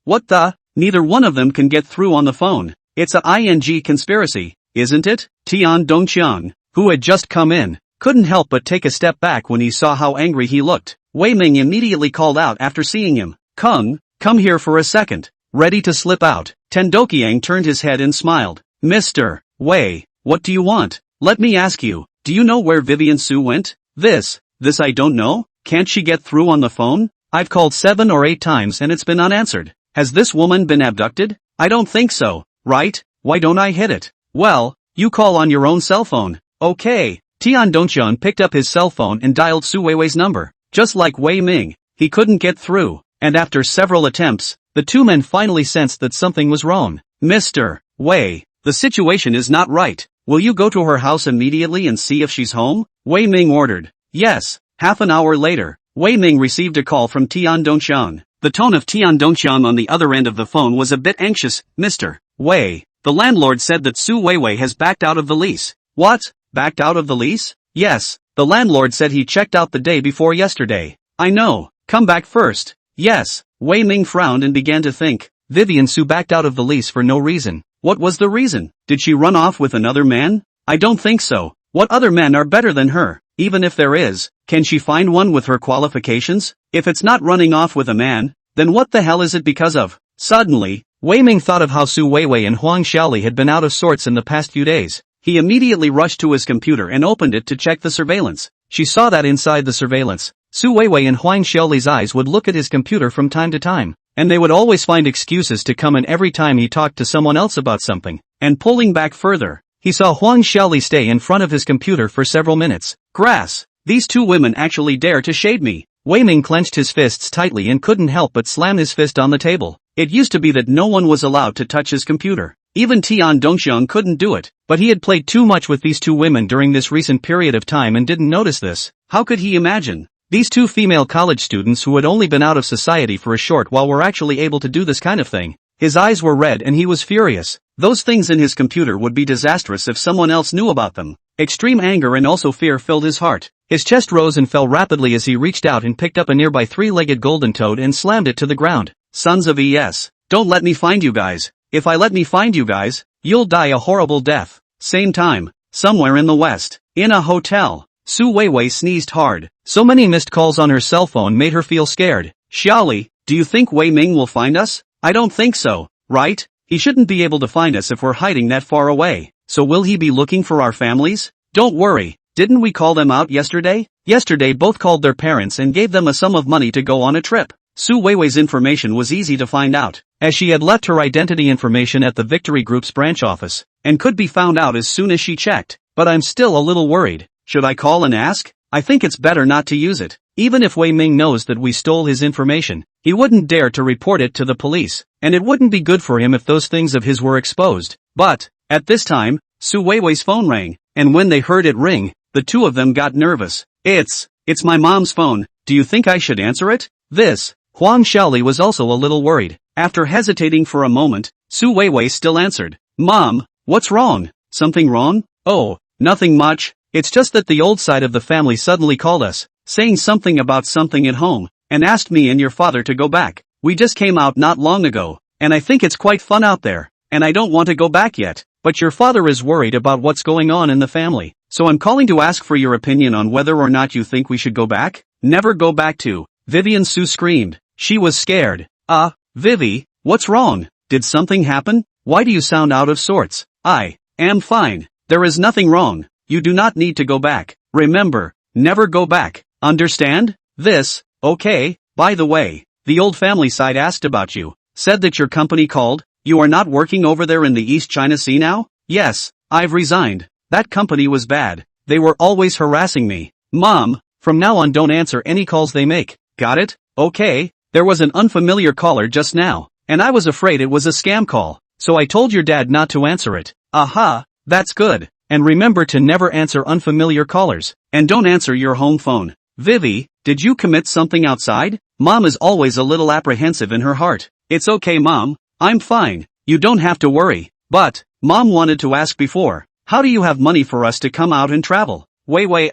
What the? Neither one of them can get through on the phone. It's a ING conspiracy, isn't it? Tian Dongqiang, who had just come in, couldn't help but take a step back when he saw how angry he looked. Wei Ming immediately called out after seeing him. Kung, come here for a second. Ready to slip out. Tendoqiang turned his head and smiled. Mr. Wei, what do you want? Let me ask you, do you know where Vivian Su went? This I don't know? Can't she get through on the phone? I've called 7 or 8 times and it's been unanswered. Has this woman been abducted? I don't think so, right? Why don't I hit it? Well, you call on your own cell phone. Okay. Tian Dongqiang picked up his cell phone and dialed Su Weiwei's number. Just like Wei Ming, he couldn't get through, and after several attempts, the two men finally sensed that something was wrong. Mr. Wei, the situation is not right. Will you go to her house immediately and see if she's home? Wei Ming ordered. Yes. Half an hour later, Wei Ming received a call from Tian Dongqiang. The tone of Tian Dongqiang on the other end of the phone was a bit anxious. Mr. Wei, the landlord said that Su Weiwei has backed out of the lease. What? Backed out of the lease? Yes, the landlord said he checked out the day before yesterday. I know. Come back first. Yes. Wei Ming frowned and began to think. Vivian Su backed out of the lease for no reason. What was the reason? Did she run off with another man? I don't think so. What other men are better than her? Even if there is, can she find one with her qualifications? If it's not running off with a man, then what the hell is it because of? Suddenly, Wei Ming thought of how Su Weiwei and Huang Xiaoli had been out of sorts in the past few days. He immediately rushed to his computer and opened it to check the surveillance. She saw that inside the surveillance, Su Weiwei and Huang Xiaoli's eyes would look at his computer from time to time, and they would always find excuses to come in every time he talked to someone else about something. And pulling back further, he saw Huang Xiaoli stay in front of his computer for several minutes. Grass! These two women actually dare to shade me. Wei Ming clenched his fists tightly and couldn't help but slam his fist on the table. It used to be that no one was allowed to touch his computer. Even Tian Dongqiang couldn't do it, but he had played too much with these two women during this recent period of time and didn't notice this. How could he imagine These two female college students who had only been out of society for a short while were actually able to do this kind of thing. His eyes were red and he was furious. Those things in his computer would be disastrous if someone else knew about them. Extreme anger and also fear filled his heart. His chest rose and fell rapidly as he reached out and picked up a nearby three-legged golden toad and slammed it to the ground. Sons of ES. Don't let me find you guys. If I let me find you guys, you'll die a horrible death. Same time. Somewhere in the west. In a hotel. Su Weiwei sneezed hard. So many missed calls on her cell phone made her feel scared. Xiaoli, do you think Wei Ming will find us? I don't think so, right? He shouldn't be able to find us if we're hiding that far away. So will he be looking for our families? Don't worry. Didn't we call them out yesterday? Yesterday both called their parents and gave them a sum of money to go on a trip. Su Weiwei's information was easy to find out, as she had left her identity information at the Victory Group's branch office, and could be found out as soon as she checked. But I'm still a little worried. Should I call and ask? I think it's better not to use it. Even if Wei Ming knows that we stole his information, he wouldn't dare to report it to the police, and it wouldn't be good for him if those things of his were exposed. But, at this time, Su Weiwei's phone rang, and when they heard it ring, the two of them got nervous. It's my mom's phone. Do you think I should answer it? Huang Xiaoli was also a little worried. After hesitating for a moment, Su Weiwei still answered. Mom, what's wrong? Something wrong? Oh, nothing much. It's just that the old side of the family suddenly called us, saying something about something at home, and asked me and your father to go back. We just came out not long ago, and I think it's quite fun out there, and I don't want to go back yet. But your father is worried about what's going on in the family, so I'm calling to ask for your opinion on whether or not you think we should go back? Never go back to. Vivian Su screamed. She was scared. Vivi, what's wrong? Did something happen? Why do you sound out of sorts? I am fine. There is nothing wrong. You do not need to go back. Remember, never go back. Understand? Okay. By the way, the old family side asked about you. Said that your company called. You are not working over there in the East China Sea now? Yes, I've resigned. That company was bad. They were always harassing me. Mom, from now on don't answer any calls they make. Got it? Okay. There was an unfamiliar caller just now, and I was afraid it was a scam call, so I told your dad not to answer it. Aha, that's good. And remember to never answer unfamiliar callers, and don't answer your home phone. Vivi, did you commit something outside? Mom is always a little apprehensive in her heart. It's okay Mom, I'm fine, you don't have to worry. But, Mom wanted to ask before, how do you have money for us to come out and travel? Wei,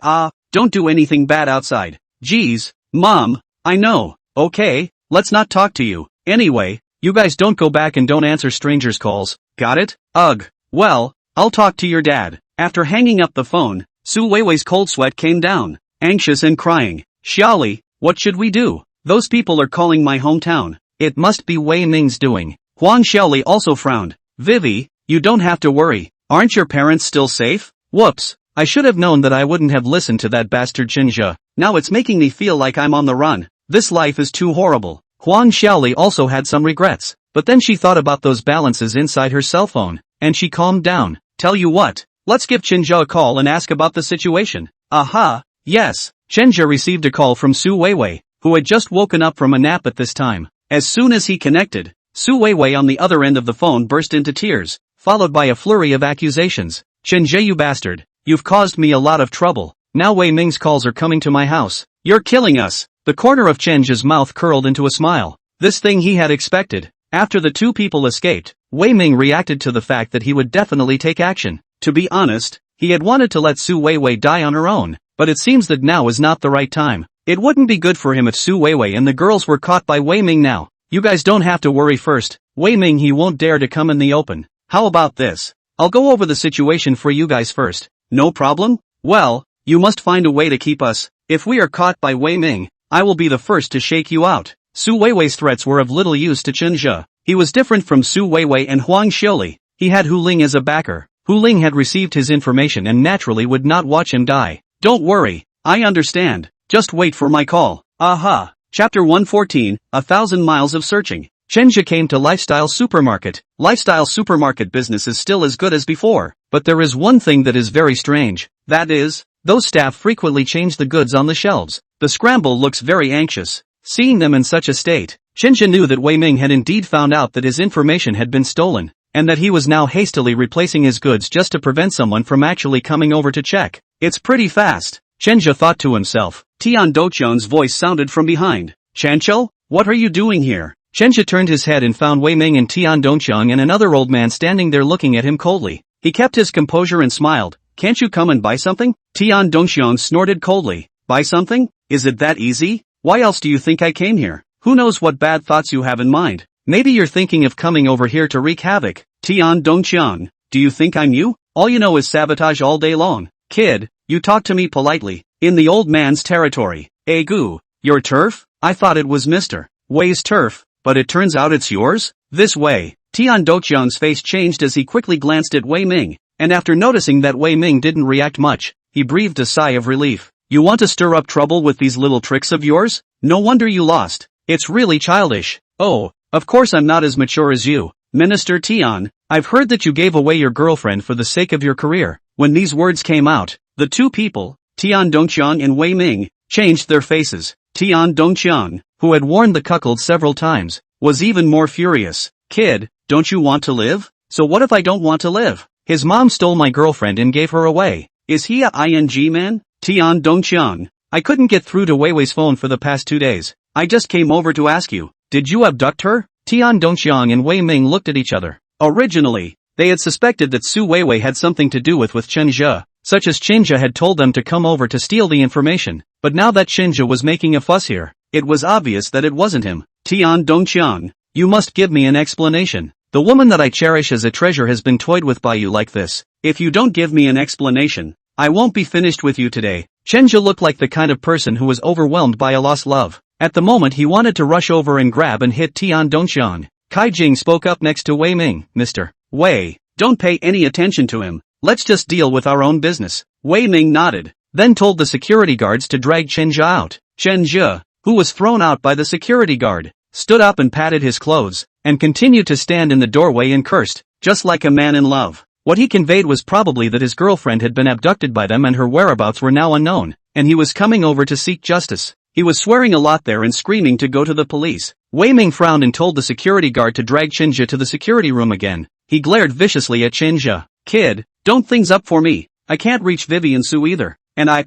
don't do anything bad outside. Geez, Mom, I know. Okay, let's not talk to you. Anyway, you guys don't go back and don't answer strangers' calls. Got it? Ugh. Well, I'll talk to your dad. After hanging up the phone, Su Weiwei's cold sweat came down, anxious and crying. Xiaoli, what should we do? Those people are calling my hometown. It must be Wei Ming's doing. Huang Xiaoli also frowned. Vivi, you don't have to worry. Aren't your parents still safe? Whoops. I should have known that I wouldn't have listened to that bastard Chinja. Now it's making me feel like I'm on the run. This life is too horrible. Huang Xiaoli also had some regrets, but then she thought about those balances inside her cell phone, and she calmed down. Tell you what, let's give Chinja a call and ask about the situation. Aha, yes. Chinja received a call from Su Weiwei, who had just woken up from a nap at this time. As soon as he connected, Su Weiwei on the other end of the phone burst into tears, followed by a flurry of accusations. Chinja, you bastard, you've caused me a lot of trouble. Now Wei Ming's calls are coming to my house. You're killing us. The corner of Chenja's mouth curled into a smile. This thing he had expected. After the two people escaped, Wei Ming reacted to the fact that he would definitely take action. To be honest, he had wanted to let Su Weiwei die on her own, but it seems that now is not the right time. It wouldn't be good for him if Su Weiwei and the girls were caught by Wei Ming now. You guys don't have to worry first. Wei Ming he won't dare to come in the open. How about this? I'll go over the situation for you guys first. No problem? Well, you must find a way to keep us. If we are caught by Wei Ming, I will be the first to shake you out. Su Weiwei's threats were of little use to Chinja. He was different from Su Weiwei and Huang Xiaoli. He had Hu Ling as a backer. Hu Ling had received his information and naturally would not watch him die. Don't worry, I understand. Just wait for my call. Aha. Chapter 114, 1,000 Miles of Searching. Chenja came to Lifestyle Supermarket. Lifestyle Supermarket business is still as good as before, but there is one thing that is very strange. That is, those staff frequently change the goods on the shelves. The scramble looks very anxious. Seeing them in such a state, Chenja knew that Wei Ming had indeed found out that his information had been stolen, and that he was now hastily replacing his goods just to prevent someone from actually coming over to check. It's pretty fast. Chenja thought to himself. Tian Dochun's voice sounded from behind. Chancho? What are you doing here? Chenja turned his head and found Wei Ming and Tian Dongcheng and another old man standing there looking at him coldly. He kept his composure and smiled. Can't you come and buy something? Tian Dongcheng snorted coldly. Buy something? Is it that easy? Why else do you think I came here? Who knows what bad thoughts you have in mind? Maybe you're thinking of coming over here to wreak havoc. Tian Dongcheng, do you think I'm you? All you know is sabotage all day long. Kid, you talk to me politely. In the old man's territory. Egu, your turf? I thought it was Mr. Wei's turf, but it turns out it's yours? This way. Tian Dochung's face changed as he quickly glanced at Wei Ming, and after noticing that Wei Ming didn't react much, he breathed a sigh of relief. You want to stir up trouble with these little tricks of yours? No wonder you lost. It's really childish. Oh, of course I'm not as mature as you. Minister Tian, I've heard that you gave away your girlfriend for the sake of your career. When these words came out, the two people, Tian Dongcheng and Wei Ming, changed their faces. Tian Dongcheng, who had warned the cuckold several times, was even more furious. Kid, don't you want to live? So what if I don't want to live? His mom stole my girlfriend and gave her away. Is he a ING man? Tian Dongcheng, I couldn't get through to Wei Wei's phone for the past 2 days. I just came over to ask you, did you abduct her? Tian Dongcheng and Wei Ming looked at each other. Originally, they had suspected that Su Weiwei had something to do with Chenja, such as Chenja had told them to come over to steal the information, but now that Chenja was making a fuss here, it was obvious that it wasn't him. Tian Dongcheng, you must give me an explanation. The woman that I cherish as a treasure has been toyed with by you like this. If you don't give me an explanation, I won't be finished with you today. Chenja looked like the kind of person who was overwhelmed by a lost love. At the moment he wanted to rush over and grab and hit Tian Dongcheng. Kai Jing spoke up next to Wei Ming. Mr. Wei, don't pay any attention to him. Let's just deal with our own business. Wei Ming nodded, then told the security guards to drag Chenja out. Chenja, who was thrown out by the security guard, stood up and patted his clothes, and continued to stand in the doorway and cursed, just like a man in love. What he conveyed was probably that his girlfriend had been abducted by them and her whereabouts were now unknown, and he was coming over to seek justice. He was swearing a lot there and screaming to go to the police. Wei Ming frowned and told the security guard to drag Chenja to the security room again. He glared viciously at Chenja. Kid, don't things up for me. I can't reach Vivian Su either, and I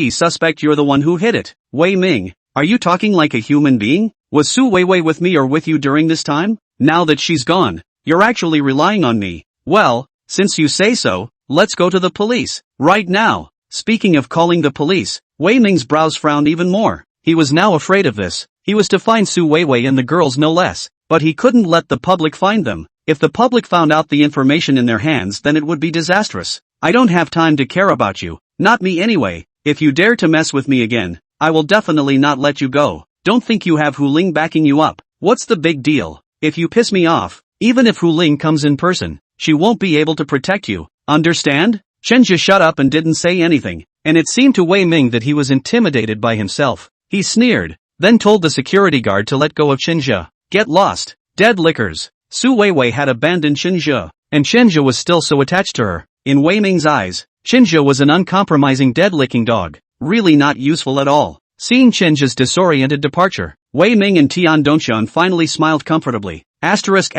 suspect you're the one who hit it. Wei Ming, are you talking like a human being? Was Su Weiwei with me or with you during this time? Now that she's gone, you're actually relying on me. Well, since you say so, let's go to the police. Right now. Speaking of calling the police, Wei Ming's brows frowned even more. He was now afraid of this. He was to find Su Weiwei and the girls no less, but he couldn't let the public find them. If the public found out the information in their hands, then it would be disastrous. I don't have time to care about you. Not me anyway. If you dare to mess with me again, I will definitely not let you go. Don't think you have Hu Ling backing you up. What's the big deal? If you piss me off, even if Hu Ling comes in person, she won't be able to protect you. Understand? Chenja shut up and didn't say anything, and it seemed to Wei Ming that he was intimidated by himself. He sneered, then told the security guard to let go of Chenja. Get lost. Dead lickers. Su Weiwei had abandoned Chenja, and Chenja was still so attached to her. In Wei Ming's eyes, Chenja was an uncompromising dead-licking dog, really not useful at all. Seeing Chenja's disoriented departure, Wei Ming and Tian Dongcheng finally smiled comfortably. Asterisk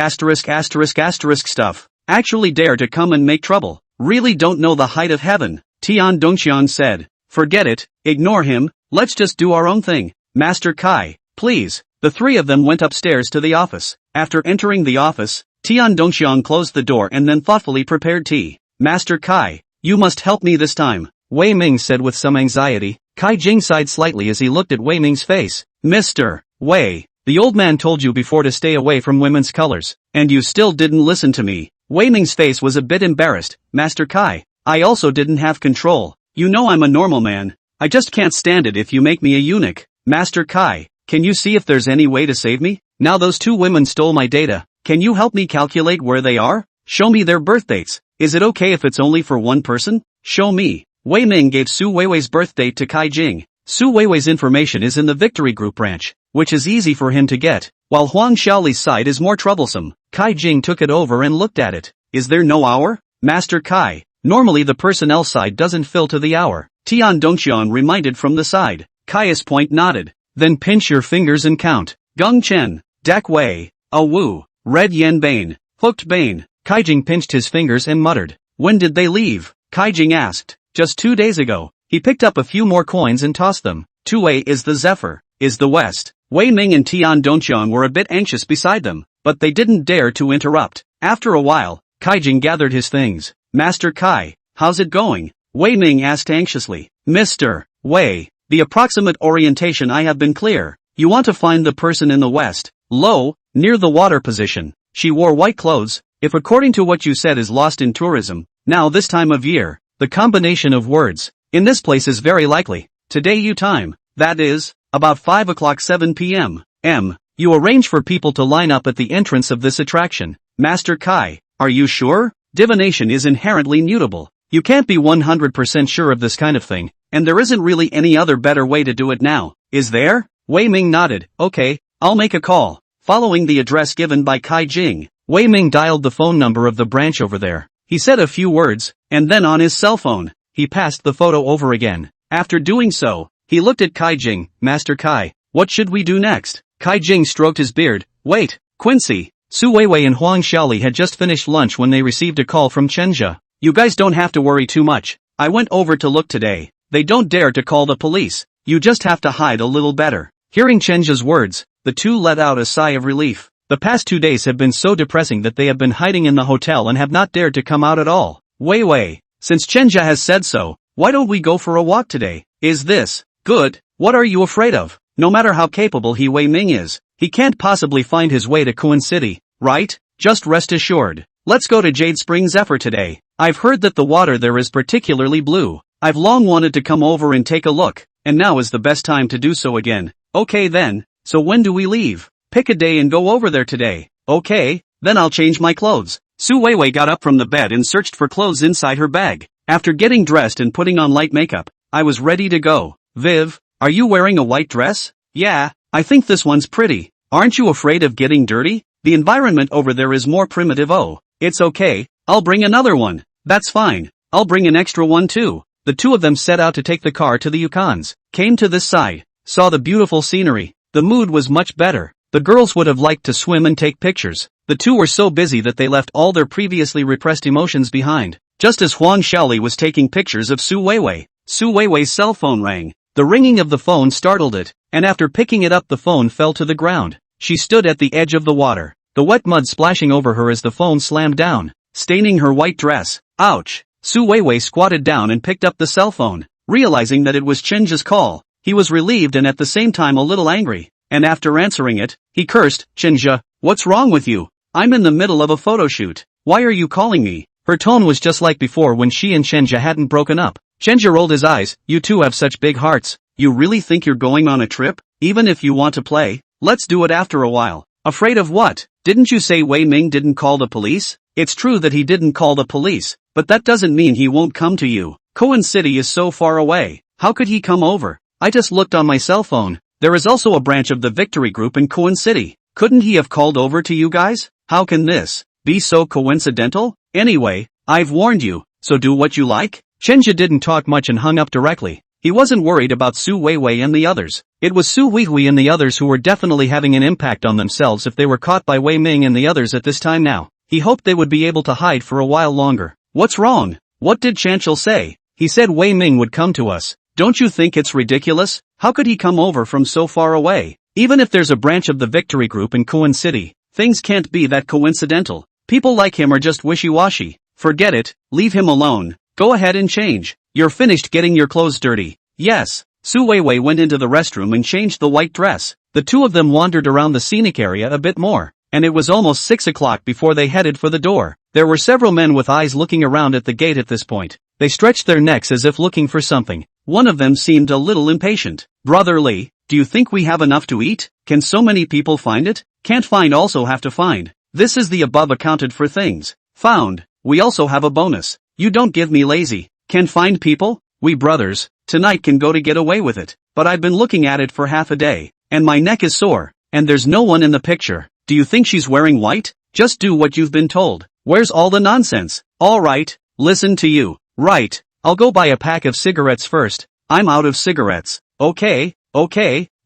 stuff. Actually dare to come and make trouble. Really don't know the height of heaven, Tian Dongcheng said. Forget it, ignore him, let's just do our own thing. Master Kai, please. The three of them went upstairs to the office. After entering the office, Tian Dongcheng closed the door and then thoughtfully prepared tea. Master Kai, you must help me this time, Wei Ming said with some anxiety. Kai Jing sighed slightly as he looked at Wei Ming's face. Mr. Wei, the old man told you before to stay away from women's colors, and you still didn't listen to me. Wei Ming's face was a bit embarrassed. Master Kai, I also didn't have control. You know I'm a normal man. I just can't stand it if you make me a eunuch. Master Kai, can you see if there's any way to save me? Now those two women stole my data. Can you help me calculate where they are? Show me their birth dates. Is it okay if it's only for one person? Show me. Wei Ming gave Su Weiwei's birth date to Kai Jing. Su Weiwei's information is in the Victory Group branch, which is easy for him to get, while Huang Xiaoli's side is more troublesome. Kai Jing took it over and looked at it. Is there no hour? Master Kai, normally the personnel side doesn't fill to the hour. Tian Dongcheng reminded from the side. Caius Point nodded. Then pinch your fingers and count. Gong Chen, Dak Wei, Wu, Red Yen Bane, Hooked Bane. Kai Jing pinched his fingers and muttered. When did they leave? Kai Jing asked. Just 2 days ago. He picked up a few more coins and tossed them. 2A is the Zephyr, is the West. Wei Ming and Tian Dongqiang were a bit anxious beside them, but they didn't dare to interrupt. After a while, Kai Jing gathered his things. Master Kai, how's it going? Wei Ming asked anxiously. Mr. Wei, the approximate orientation I have been clear. You want to find the person in the west, low, near the water position. She wore white clothes, if according to what you said is lost in tourism, now this time of year, the combination of words, in this place is very likely. Today you time, that is, about 5 o'clock 7 p.m. You arrange for people to line up at the entrance of this attraction. Master Kai, are you sure? Divination is inherently mutable. You can't be 100% sure of this kind of thing, and there isn't really any other better way to do it now, is there? Wei Ming nodded. Okay, I'll make a call. Following the address given by Kai Jing, Wei Ming dialed the phone number of the branch over there. He said a few words, and then on his cell phone, he passed the photo over again. After doing so, he looked at Kai Jing. Master Kai, what should we do next? Kai Jing stroked his beard. Wait, Quincy. Su Weiwei and Huang Xiaoli had just finished lunch when they received a call from Chenjia. You guys don't have to worry too much. I went over to look today. They don't dare to call the police. You just have to hide a little better. Hearing Chenjia's words, the two let out a sigh of relief. The past 2 days have been so depressing that they have been hiding in the hotel and have not dared to come out at all. Weiwei, since Chenjia has said so, why don't we go for a walk today? Is this good? What are you afraid of? No matter how capable Wei Ming is, he can't possibly find his way to Kuan City, right? Just rest assured. Let's go to Jade Spring Zephyr today. I've heard that the water there is particularly blue. I've long wanted to come over and take a look, and now is the best time to do so again. Okay then, so when do we leave? Pick a day and go over there today. Okay, then I'll change my clothes. Su Weiwei got up from the bed and searched for clothes inside her bag. After getting dressed and putting on light makeup, I was ready to go. Viv, are you wearing a white dress? Yeah, I think this one's pretty. Aren't you afraid of getting dirty? The environment over there is more primitive. Oh, it's okay, I'll bring another one. That's fine, I'll bring an extra one too. The two of them set out to take the car to the Yukons, came to this side, saw the beautiful scenery. The mood was much better. The girls would have liked to swim and take pictures. The two were so busy that they left all their previously repressed emotions behind. Just as Huang Xiaoli was taking pictures of Su Weiwei's cell phone rang. The ringing of the phone startled it, and after picking it up the phone fell to the ground. She stood at the edge of the water, the wet mud splashing over her as the phone slammed down, staining her white dress. Ouch! Su Weiwei squatted down and picked up the cell phone. Realizing that it was Chenjia's call, he was relieved and at the same time a little angry. And after answering it, he cursed. Chenjia, what's wrong with you? I'm in the middle of a photo shoot. Why are you calling me? Her tone was just like before when she and Chenjia hadn't broken up. Chenjia rolled his eyes. You two have such big hearts. You really think you're going on a trip? Even if you want to play, let's do it after a while. Afraid of what? Didn't you say Wei Ming didn't call the police? It's true that he didn't call the police, but that doesn't mean he won't come to you. Kuan City is so far away. How could he come over? I just looked on my cell phone. There is also a branch of the Victory Group in Kuan City. Couldn't he have called over to you guys? How can this be so coincidental? Anyway, I've warned you, so do what you like. Chenjia didn't talk much and hung up directly. He wasn't worried about Su Weiwei and the others. It was Su Weiwei and the others who were definitely having an impact on themselves if they were caught by Wei Ming and the others at this time now. He hoped they would be able to hide for a while longer. What's wrong? What did Chanchel say? He said Wei Ming would come to us. Don't you think it's ridiculous? How could he come over from so far away? Even if there's a branch of the Victory Group in Kuan City, things can't be that coincidental. People like him are just wishy-washy. Forget it, leave him alone. Go ahead and change. You're finished getting your clothes dirty. Yes. Su Weiwei went into the restroom and changed the white dress. The two of them wandered around the scenic area a bit more, and it was almost 6 o'clock before they headed for the door. There were several men with eyes looking around at the gate at this point. They stretched their necks as if looking for something. One of them seemed a little impatient. Brother Lee, do you think we have enough to eat? Can so many people find it? Can't find also have to find. This is the above accounted for things. Found. We also have a bonus. You don't give me lazy. Can find people? We brothers, tonight can go to get away with it. But I've been looking at it for half a day, and my neck is sore, and there's no one in the picture. Do you think she's wearing white? Just do what you've been told. Where's all the nonsense? Alright, listen to you. Right, I'll go buy a pack of cigarettes first. I'm out of cigarettes. Okay,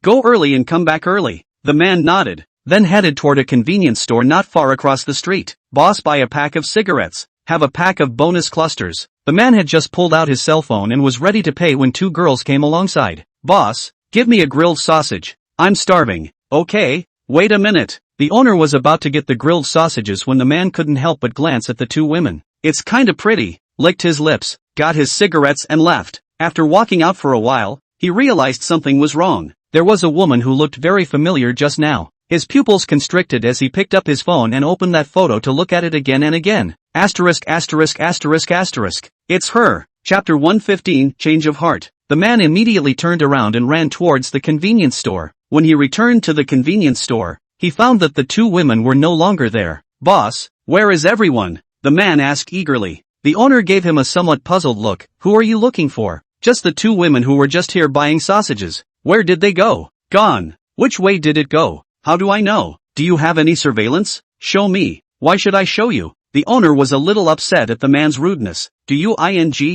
go early and come back early. The man nodded, then headed toward a convenience store not far across the street. Boss, buy a pack of cigarettes. Have a pack of bonus clusters. The man had just pulled out his cell phone and was ready to pay when two girls came alongside. "Boss, give me a grilled sausage. I'm starving." "Okay, wait a minute." The owner was about to get the grilled sausages when the man couldn't help but glance at the two women. "It's kinda pretty," licked his lips, got his cigarettes and left. After walking out for a while, he realized something was wrong. There was a woman who looked very familiar just now. His pupils constricted as he picked up his phone and opened that photo to look at it again and again. Asterisk asterisk asterisk asterisk. It's her. Chapter 115, Change of Heart. The man immediately turned around and ran towards the convenience store. When he returned to the convenience store, he found that the two women were no longer there. "Boss, where is everyone?" the man asked eagerly. The owner gave him a somewhat puzzled look. "Who are you looking for?" "Just the two women who were just here buying sausages." "Where did they go?" "Gone." "Which way did it go?" "How do I know?" "Do you have any surveillance?" "Show me." "Why should I show you?" The owner was a little upset at the man's rudeness. "Do you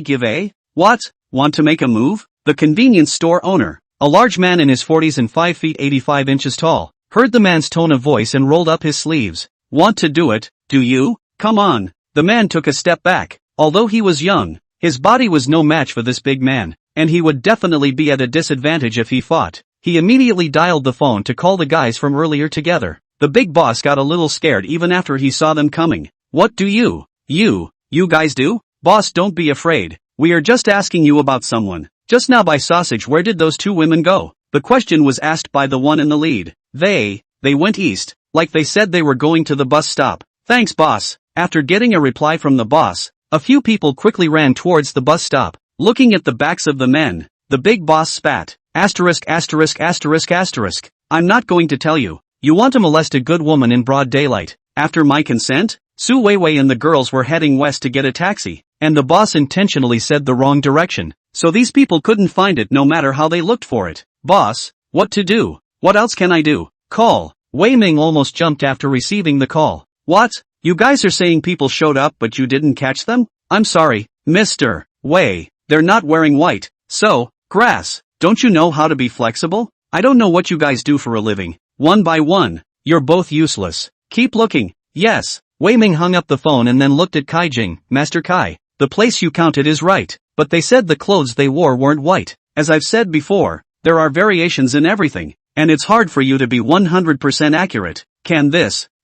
give a? What? Want to make a move?" The convenience store owner, a large man in his 40s and 5 feet 85 inches tall, heard the man's tone of voice and rolled up his sleeves. "Want to do it, do you? Come on." The man took a step back. Although he was young, his body was no match for this big man, and he would definitely be at a disadvantage if he fought. He immediately dialed the phone to call the guys from earlier together. The big boss got a little scared even after he saw them coming. "What do you guys do?" "Boss, don't be afraid. We are just asking you about someone. Just now by sausage, where did those two women go?" The question was asked by the one in the lead. They went east, like they said they were going to the bus stop." "Thanks, boss." After getting a reply from the boss, a few people quickly ran towards the bus stop. Looking at the backs of the men, the big boss spat. Asterisk asterisk asterisk asterisk. "I'm not going to tell you. You want to molest a good woman in broad daylight, after my consent?" Su Weiwei and the girls were heading west to get a taxi, and the boss intentionally said the wrong direction, so these people couldn't find it no matter how they looked for it. "Boss, what to do? What else can I do?" "Call." Wei Ming almost jumped after receiving the call. "What? You guys are saying people showed up but you didn't catch them?" "I'm sorry, Mr. Wei, they're not wearing white, so, grass. Don't you know how to be flexible? I don't know what you guys do for a living. One by one, you're both useless. Keep looking." "Yes." Wei Ming hung up the phone and then looked at Kai Jing. "Master Kai, the place you counted is right, but they said the clothes they wore weren't white. As I've said before, there are variations in everything, and it's hard for you to be 100% accurate. Can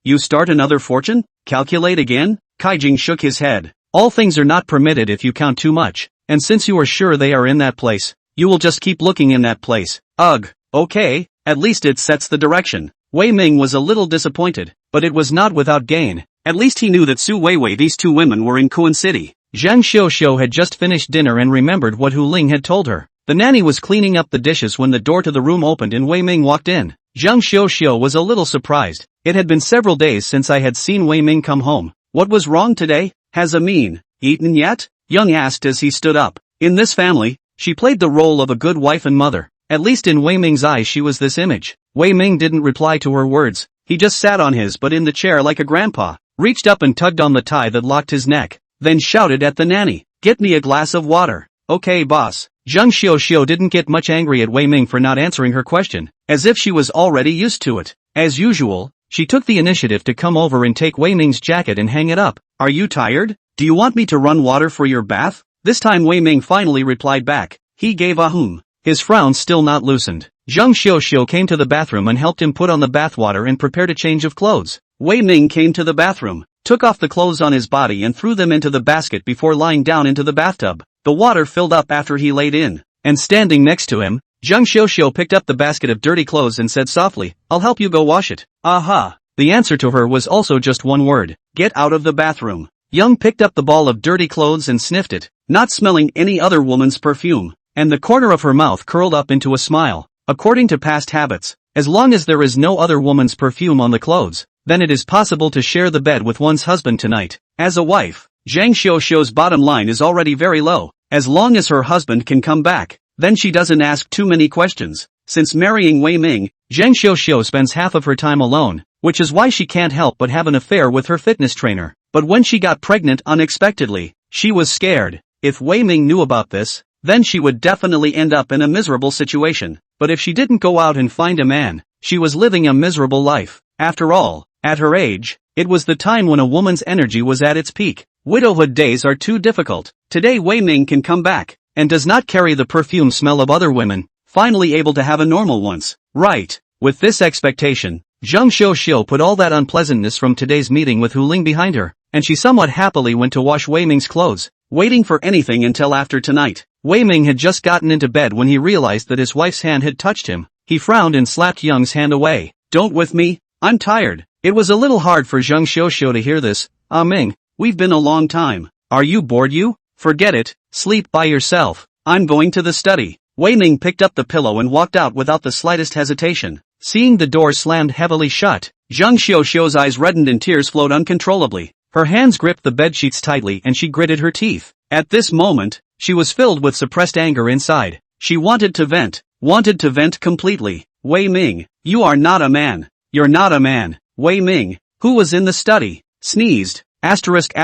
you start another fortune? Calculate again?" Kai Jing shook his head. "All things are not permitted if you count too much, and since you are sure they are in that place, you will just keep looking in that place." "Ugh, okay, at least it sets the direction." Wei Ming was a little disappointed, but it was not without gain. At least he knew that Su Weiwei these two women were in Kuan City. Zhang Xiuxiu had just finished dinner and remembered what Hu Ling had told her. The nanny was cleaning up the dishes when the door to the room opened and Wei Ming walked in. Zhang Xiuxiu was a little surprised. It had been several days since I had seen Wei Ming come home. "What was wrong today? Has Amin eaten yet?" Young asked as he stood up. In this family, she played the role of a good wife and mother. At least in Wei Ming's eyes she was this image. Wei Ming didn't reply to her words. He just sat on his butt in the chair like a grandpa, reached up and tugged on the tie that locked his neck, then shouted at the nanny, "Get me a glass of water." "Okay, boss." Zhang Xiuxiu didn't get much angry at Wei Ming for not answering her question, as if she was already used to it. As usual, she took the initiative to come over and take Wei Ming's jacket and hang it up. "Are you tired? Do you want me to run water for your bath?" This time Wei Ming finally replied back. He gave a hum. His frown still not loosened. Zhang Xiuxiu came to the bathroom and helped him put on the bathwater and prepared a change of clothes. Wei Ming came to the bathroom, took off the clothes on his body and threw them into the basket before lying down into the bathtub. The water filled up after he laid in, and standing next to him, Zhang Xiuxiu picked up the basket of dirty clothes and said softly, "I'll help you go wash it." "Aha." The answer to her was also just one word. "Get out of the bathroom." Young picked up the ball of dirty clothes and sniffed it, not smelling any other woman's perfume, and the corner of her mouth curled up into a smile. According to past habits, as long as there is no other woman's perfume on the clothes, then it is possible to share the bed with one's husband tonight. As a wife, Zhang Xiuxiu's bottom line is already very low. As long as her husband can come back, then she doesn't ask too many questions. Since marrying Wei Ming, Zhang Xiuxiu spends half of her time alone, which is why she can't help but have an affair with her fitness trainer. But when she got pregnant unexpectedly, she was scared. If Wei Ming knew about this, then she would definitely end up in a miserable situation. But if she didn't go out and find a man, she was living a miserable life. After all, at her age, it was the time when a woman's energy was at its peak. Widowhood days are too difficult. Today Wei Ming can come back, and does not carry the perfume smell of other women, finally able to have a normal once. Right. With this expectation, Zheng Xiu put all that unpleasantness from today's meeting with Hu Ling behind her, and she somewhat happily went to wash Wei Ming's clothes, waiting for anything until after tonight. Wei Ming had just gotten into bed when he realized that his wife's hand had touched him. He frowned and slapped Young's hand away. Don't with me, I'm tired. It was a little hard for Zheng Xiu to hear this. Ming, we've been a long time. Are you bored you? Forget it, sleep by yourself. I'm going to the study. Wei Ming picked up the pillow and walked out without the slightest hesitation. Seeing the door slammed heavily shut, Zheng Xiu's eyes reddened and tears flowed uncontrollably. Her hands gripped the bedsheets tightly and she gritted her teeth. At this moment, she was filled with suppressed anger inside. She wanted to vent completely. Wei Ming, you are not a man. You're not a man. Wei Ming, who was in the study, sneezed. Asterisk.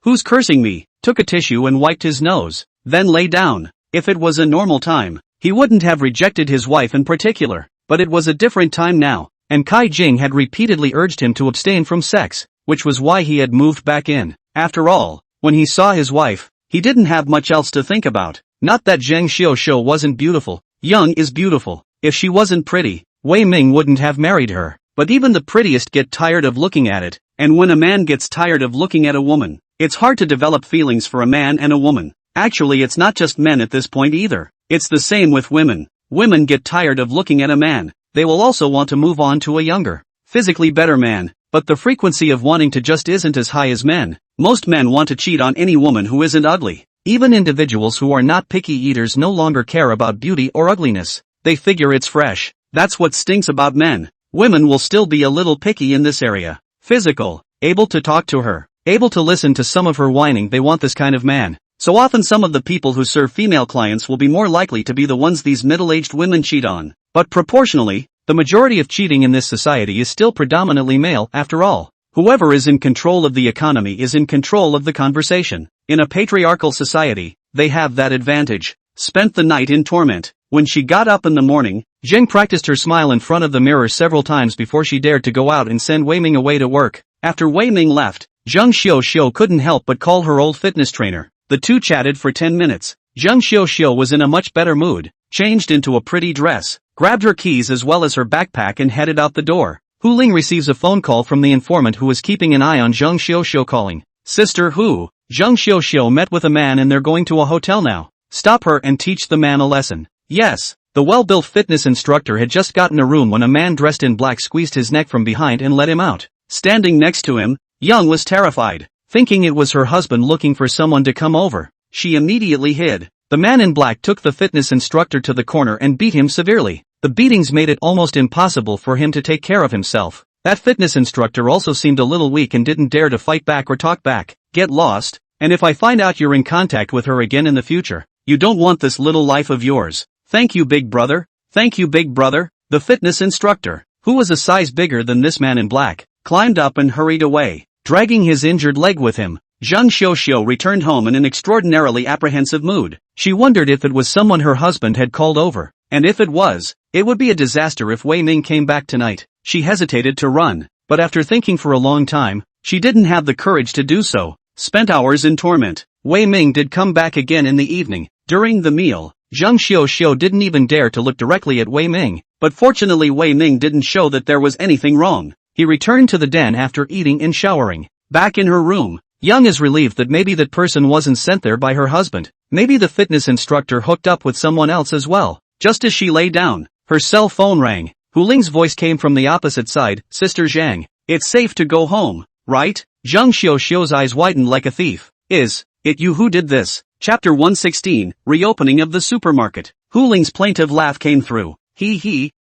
Who's cursing me? Took a tissue and wiped his nose, then lay down. If it was a normal time, he wouldn't have rejected his wife in particular, but it was a different time now, and Kai Jing had repeatedly urged him to abstain from sex, which was why he had moved back in. After all, when he saw his wife, he didn't have much else to think about. Not that Zheng Xiu wasn't beautiful. Young is beautiful. If she wasn't pretty, Wei Ming wouldn't have married her. But even the prettiest get tired of looking at it, and when a man gets tired of looking at a woman, it's hard to develop feelings for a man and a woman. Actually, it's not just men at this point either. It's the same with women. Women get tired of looking at a man. They will also want to move on to a younger, physically better man, but the frequency of wanting to just isn't as high as men. Most men want to cheat on any woman who isn't ugly. Even individuals who are not picky eaters no longer care about beauty or ugliness. They figure it's fresh. That's what stinks about men. Women will still be a little picky in this area. Physical, able to talk to her, able to listen to some of her whining. They want this kind of man. So often some of the people who serve female clients will be more likely to be the ones these middle-aged women cheat on. But proportionally, the majority of cheating in this society is still predominantly male after all. Whoever is in control of the economy is in control of the conversation. In a patriarchal society, they have that advantage. Spent the night in torment. When she got up in the morning, Zheng practiced her smile in front of the mirror several times before she dared to go out and send Wei Ming away to work. After Wei Ming left, Zheng Xiu couldn't help but call her old fitness trainer. The two chatted for 10 minutes. Zheng Xiu was in a much better mood, changed into a pretty dress, grabbed her keys as well as her backpack and headed out the door. Hu Ling receives a phone call from the informant who was keeping an eye on Zheng Xiu calling. Sister Hu, Zheng Xiu met with a man and they're going to a hotel now. Stop her and teach the man a lesson. Yes, the well-built fitness instructor had just gotten a room when a man dressed in black squeezed his neck from behind and let him out. Standing next to him, Young was terrified, thinking it was her husband looking for someone to come over. She immediately hid. The man in black took the fitness instructor to the corner and beat him severely. The beatings made it almost impossible for him to take care of himself. That fitness instructor also seemed a little weak and didn't dare to fight back or talk back. Get lost, and if I find out you're in contact with her again in the future, you don't want this little life of yours. Thank you, big brother. Thank you, big brother. The fitness instructor, who was a size bigger than this man in black, climbed up and hurried away, dragging his injured leg with him. Zheng Xiu returned home in an extraordinarily apprehensive mood. She wondered if it was someone her husband had called over, and if it was, it would be a disaster if Wei Ming came back tonight. She hesitated to run, but after thinking for a long time, she didn't have the courage to do so. Spent hours in torment. Wei Ming did come back again in the evening. During the meal, Zheng Xiu didn't even dare to look directly at Wei Ming, but fortunately Wei Ming didn't show that there was anything wrong. He returned to the den after eating and showering. Back in her room, Young is relieved that maybe that person wasn't sent there by her husband. Maybe the fitness instructor hooked up with someone else as well. Just as she lay down, her cell phone rang. Hu Ling's voice came from the opposite side. Sister Zhang, it's safe to go home, right? Zheng Xiu's eyes widened like a thief. Is it you who did this? Chapter 116, Reopening of the Supermarket. Hu Ling's plaintive laugh came through.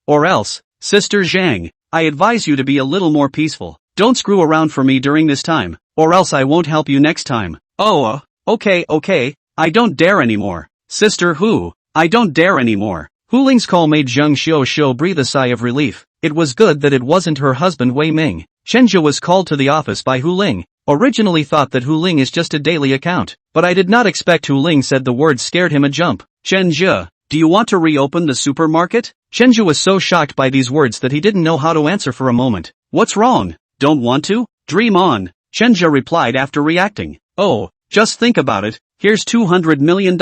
Or else, Sister Zhang, I advise you to be a little more peaceful. Don't screw around for me during this time, or else I won't help you next time. Oh, okay, I don't dare anymore. Sister Hu, I don't dare anymore. Hu Ling's call made Zheng Xiu breathe a sigh of relief. It was good that it wasn't her husband Wei Ming. Shenjia was called to the office by Hu Ling. Originally thought that Hu Ling is just a daily account, but I did not expect Hu Ling said the word scared him a jump. Shenjia, do you want to reopen the supermarket? Shenjia was so shocked by these words that he didn't know how to answer for a moment. What's wrong? Don't want to? Dream on. Chenja replied after reacting. Oh, just think about it, here's $200 million.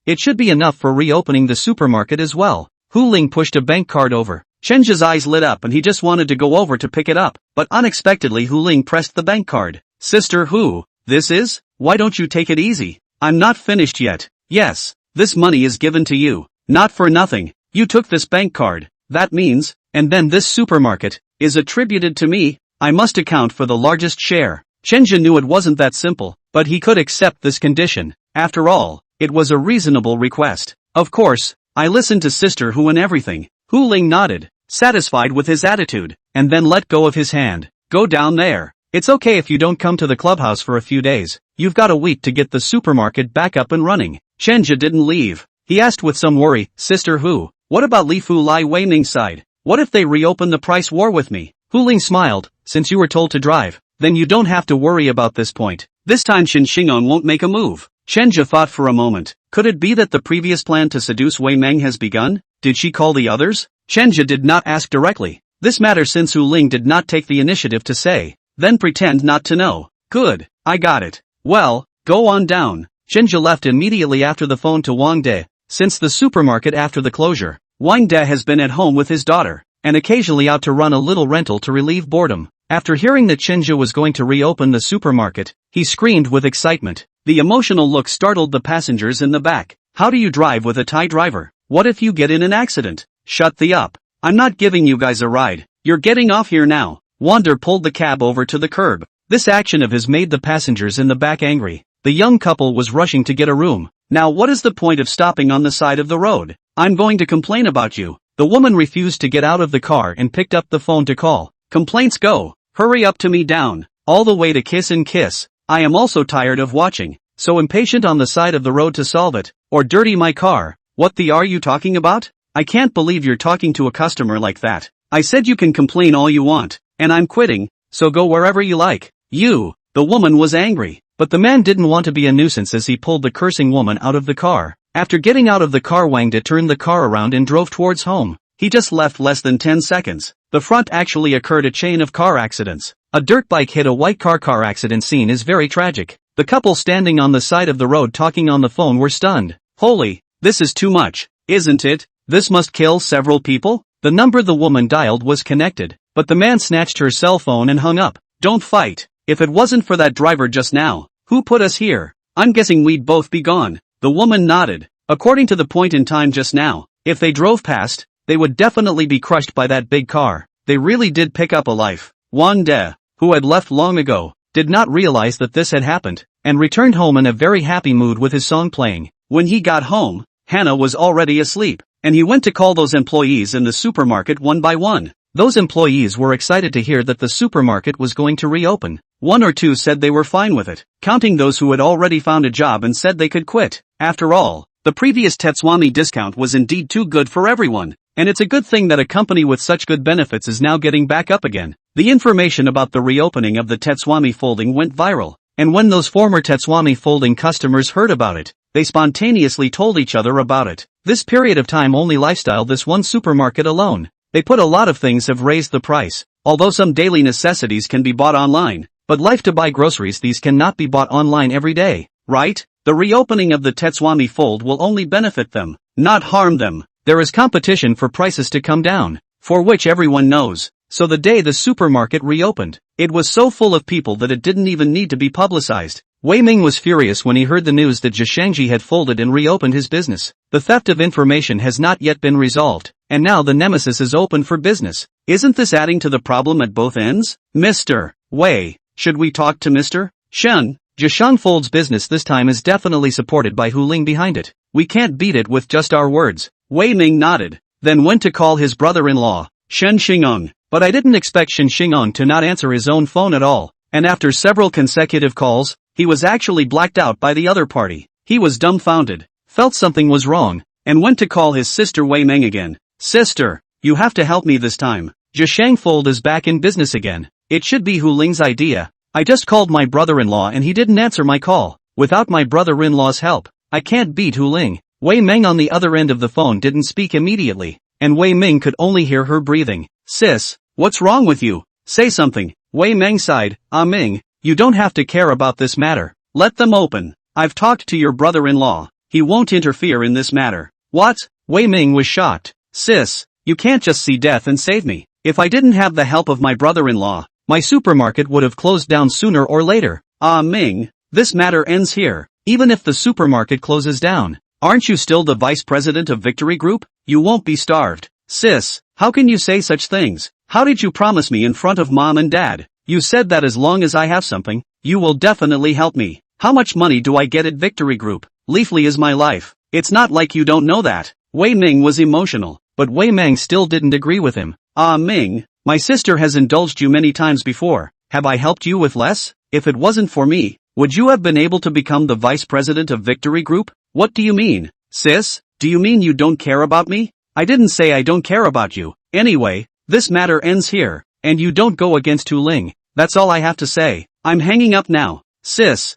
It should be enough for reopening the supermarket as well. Hu Ling pushed a bank card over. Chenja's eyes lit up and he just wanted to go over to pick it up, but unexpectedly Hu Ling pressed the bank card. Sister Hu, this is? Why don't you take it easy? I'm not finished yet. Yes, this money is given to you. Not for nothing. You took this bank card. That means, and then this supermarket, is attributed to me. I must account for the largest share. Chenja knew it wasn't that simple, but he could accept this condition. After all, it was a reasonable request. Of course, I listened to Sister Hu and everything. Hu Ling nodded, satisfied with his attitude, and then let go of his hand. Go down there. It's okay if you don't come to the clubhouse for a few days. You've got a week to get the supermarket back up and running. Chenja didn't leave. He asked with some worry, Sister Hu, what about Li Fu Lai Wei Ming's side? What if they reopen the price war with me? Hu Ling smiled, since you were told to drive, then you don't have to worry about this point. This time Shin Xingong won't make a move. Chenja thought for a moment. Could it be that the previous plan to seduce Wei Meng has begun? Did she call the others? Chenja did not ask directly. This matter since Hu Ling did not take the initiative to say. Then pretend not to know. Good, I got it. Well, go on down. Chenja left immediately after the phone to Wang De. Since the supermarket after the closure, Wang De has been at home with his daughter, and occasionally out to run a little rental to relieve boredom. After hearing that Chenja was going to reopen the supermarket, he screamed with excitement. The emotional look startled the passengers in the back. How do you drive with a Thai driver? What if you get in an accident? Shut the up. I'm not giving you guys a ride. You're getting off here now. Wander pulled the cab over to the curb. This action of his made the passengers in the back angry. The young couple was rushing to get a room. Now what is the point of stopping on the side of the road? I'm going to complain about you. The woman refused to get out of the car and picked up the phone to call. Complaints go. Hurry up to me down. All the way to Kiss and Kiss. I am also tired of watching. So impatient on the side of the road to solve it. Or dirty my car. What the are you talking about? I can't believe you're talking to a customer like that. I said you can complain all you want. And I'm quitting. So go wherever you like. You. The woman was angry. But the man didn't want to be a nuisance as he pulled the cursing woman out of the car. After getting out of the car, Wang De turned the car around and drove towards home. He just left less than 10 seconds. The front actually occurred a chain of car accidents. A dirt bike hit a white car. Car accident scene is very tragic. The couple standing on the side of the road talking on the phone were stunned. Holy, this is too much, isn't it? This must kill several people? The number the woman dialed was connected, but the man snatched her cell phone and hung up. Don't fight. If it wasn't for that driver just now, who put us here? I'm guessing we'd both be gone. The woman nodded. According to the point in time just now, if they drove past, they would definitely be crushed by that big car. They really did pick up a life. Wang De, who had left long ago, did not realize that this had happened, and returned home in a very happy mood with his song playing. When he got home, Hannah was already asleep, and he went to call those employees in the supermarket one by one. Those employees were excited to hear that the supermarket was going to reopen. One or two said they were fine with it, counting those who had already found a job and said they could quit. After all, the previous Tetswami discount was indeed too good for everyone, and it's a good thing that a company with such good benefits is now getting back up again. The information about the reopening of the Tetswami folding went viral, and when those former Tetswami folding customers heard about it, they spontaneously told each other about it. This period of time only lifestyle this one supermarket alone. They put a lot of things have raised the price, although some daily necessities can be bought online, but life to buy groceries these cannot be bought online every day, right? The reopening of the Tetswami fold will only benefit them, not harm them. There is competition for prices to come down, for which everyone knows. So the day the supermarket reopened, it was so full of people that it didn't even need to be publicized. Wei Ming was furious when he heard the news that Zhishangji had folded and reopened his business. The theft of information has not yet been resolved, and now the nemesis is open for business. Isn't this adding to the problem at both ends? Mr. Wei, should we talk to Mr. Shen? Zhishang Fold's business this time is definitely supported by Hu Ling behind it. We can't beat it with just our words. Wei Ming nodded, then went to call his brother-in-law, Shen Xingong. But I didn't expect Shen Xingong to not answer his own phone at all, and after several consecutive calls, he was actually blacked out by the other party. He was dumbfounded, felt something was wrong, and went to call his sister Wei Meng again. Sister, you have to help me this time. Zhishang Fold is back in business again. It should be Hu Ling's idea. I just called my brother-in-law and he didn't answer my call. Without my brother-in-law's help, I can't beat Hu Ling. Wei Meng on the other end of the phone didn't speak immediately, and Wei Ming could only hear her breathing. Sis, what's wrong with you? Say something. Wei Meng sighed. Ah Ming, You don't have to care about this matter. Let them open. I've talked to your brother-in-law. He won't interfere in this matter. What? Wei Ming was shocked. Sis, you can't just see death and save me. If I didn't have the help of my brother-in-law, my supermarket would have closed down sooner or later. Ah Ming, this matter ends here. Even if the supermarket closes down, aren't you still the vice president of Victory Group? You won't be starved. Sis, how can you say such things? How did you promise me in front of mom and dad? You said that as long as I have something, you will definitely help me. How much money do I get at Victory Group? Leafly is my life. It's not like you don't know that. Wei Ming was emotional, but Wei Meng still didn't agree with him. Ah Ming, my sister has indulged you many times before. Have I helped you with less? If it wasn't for me, would you have been able to become the vice president of Victory Group? What do you mean? Sis, do you mean you don't care about me? I didn't say I don't care about you. Anyway, this matter ends here, and you don't go against Tu Ling. That's all I have to say. I'm hanging up now. Sis,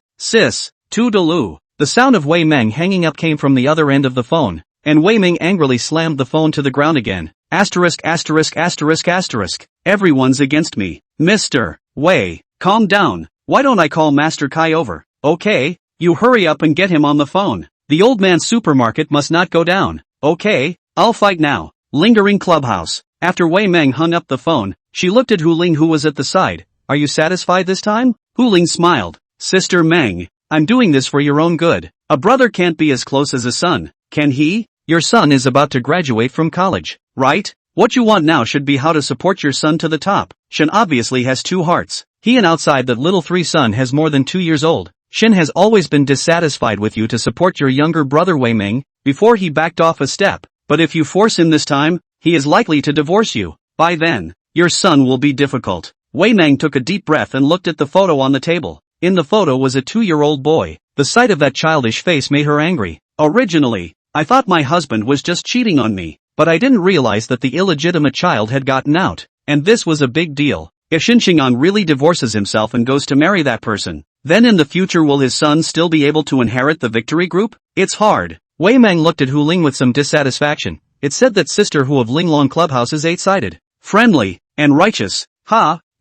toodaloo. The sound of Wei Meng hanging up came from the other end of the phone, and Wei Ming angrily slammed the phone to the ground again. Asterisk. Everyone's against me. Mr. Wei, calm down. Why don't I call Master Kai over? Okay, you hurry up and get him on the phone. The old man's supermarket must not go down. Okay, I'll fight now. Lingering clubhouse. After Wei Meng hung up the phone, she looked at Hu Ling who was at the side. Are you satisfied this time? Hu Ling smiled. Sister Meng, I'm doing this for your own good. A brother can't be as close as a son, can he? Your son is about to graduate from college, right? What you want now should be how to support your son to the top. Shin obviously has two hearts. He and outside that little 3 son has more than 2 years old. Shin has always been dissatisfied with you to support your younger brother Wei Ming, before he backed off a step. But if you force him this time, he is likely to divorce you. By then, your son will be difficult. Wei Meng took a deep breath and looked at the photo on the table. In the photo was a 2-year-old boy. The sight of that childish face made her angry. Originally, I thought my husband was just cheating on me, but I didn't realize that the illegitimate child had gotten out, and this was a big deal. If Shin Xingang really divorces himself and goes to marry that person, then in the future will his son still be able to inherit the Victory Group? It's hard. Wei Meng looked at Hu Ling with some dissatisfaction. It said that Sister Hu of Linglong Clubhouse is 8-sided, friendly, and righteous.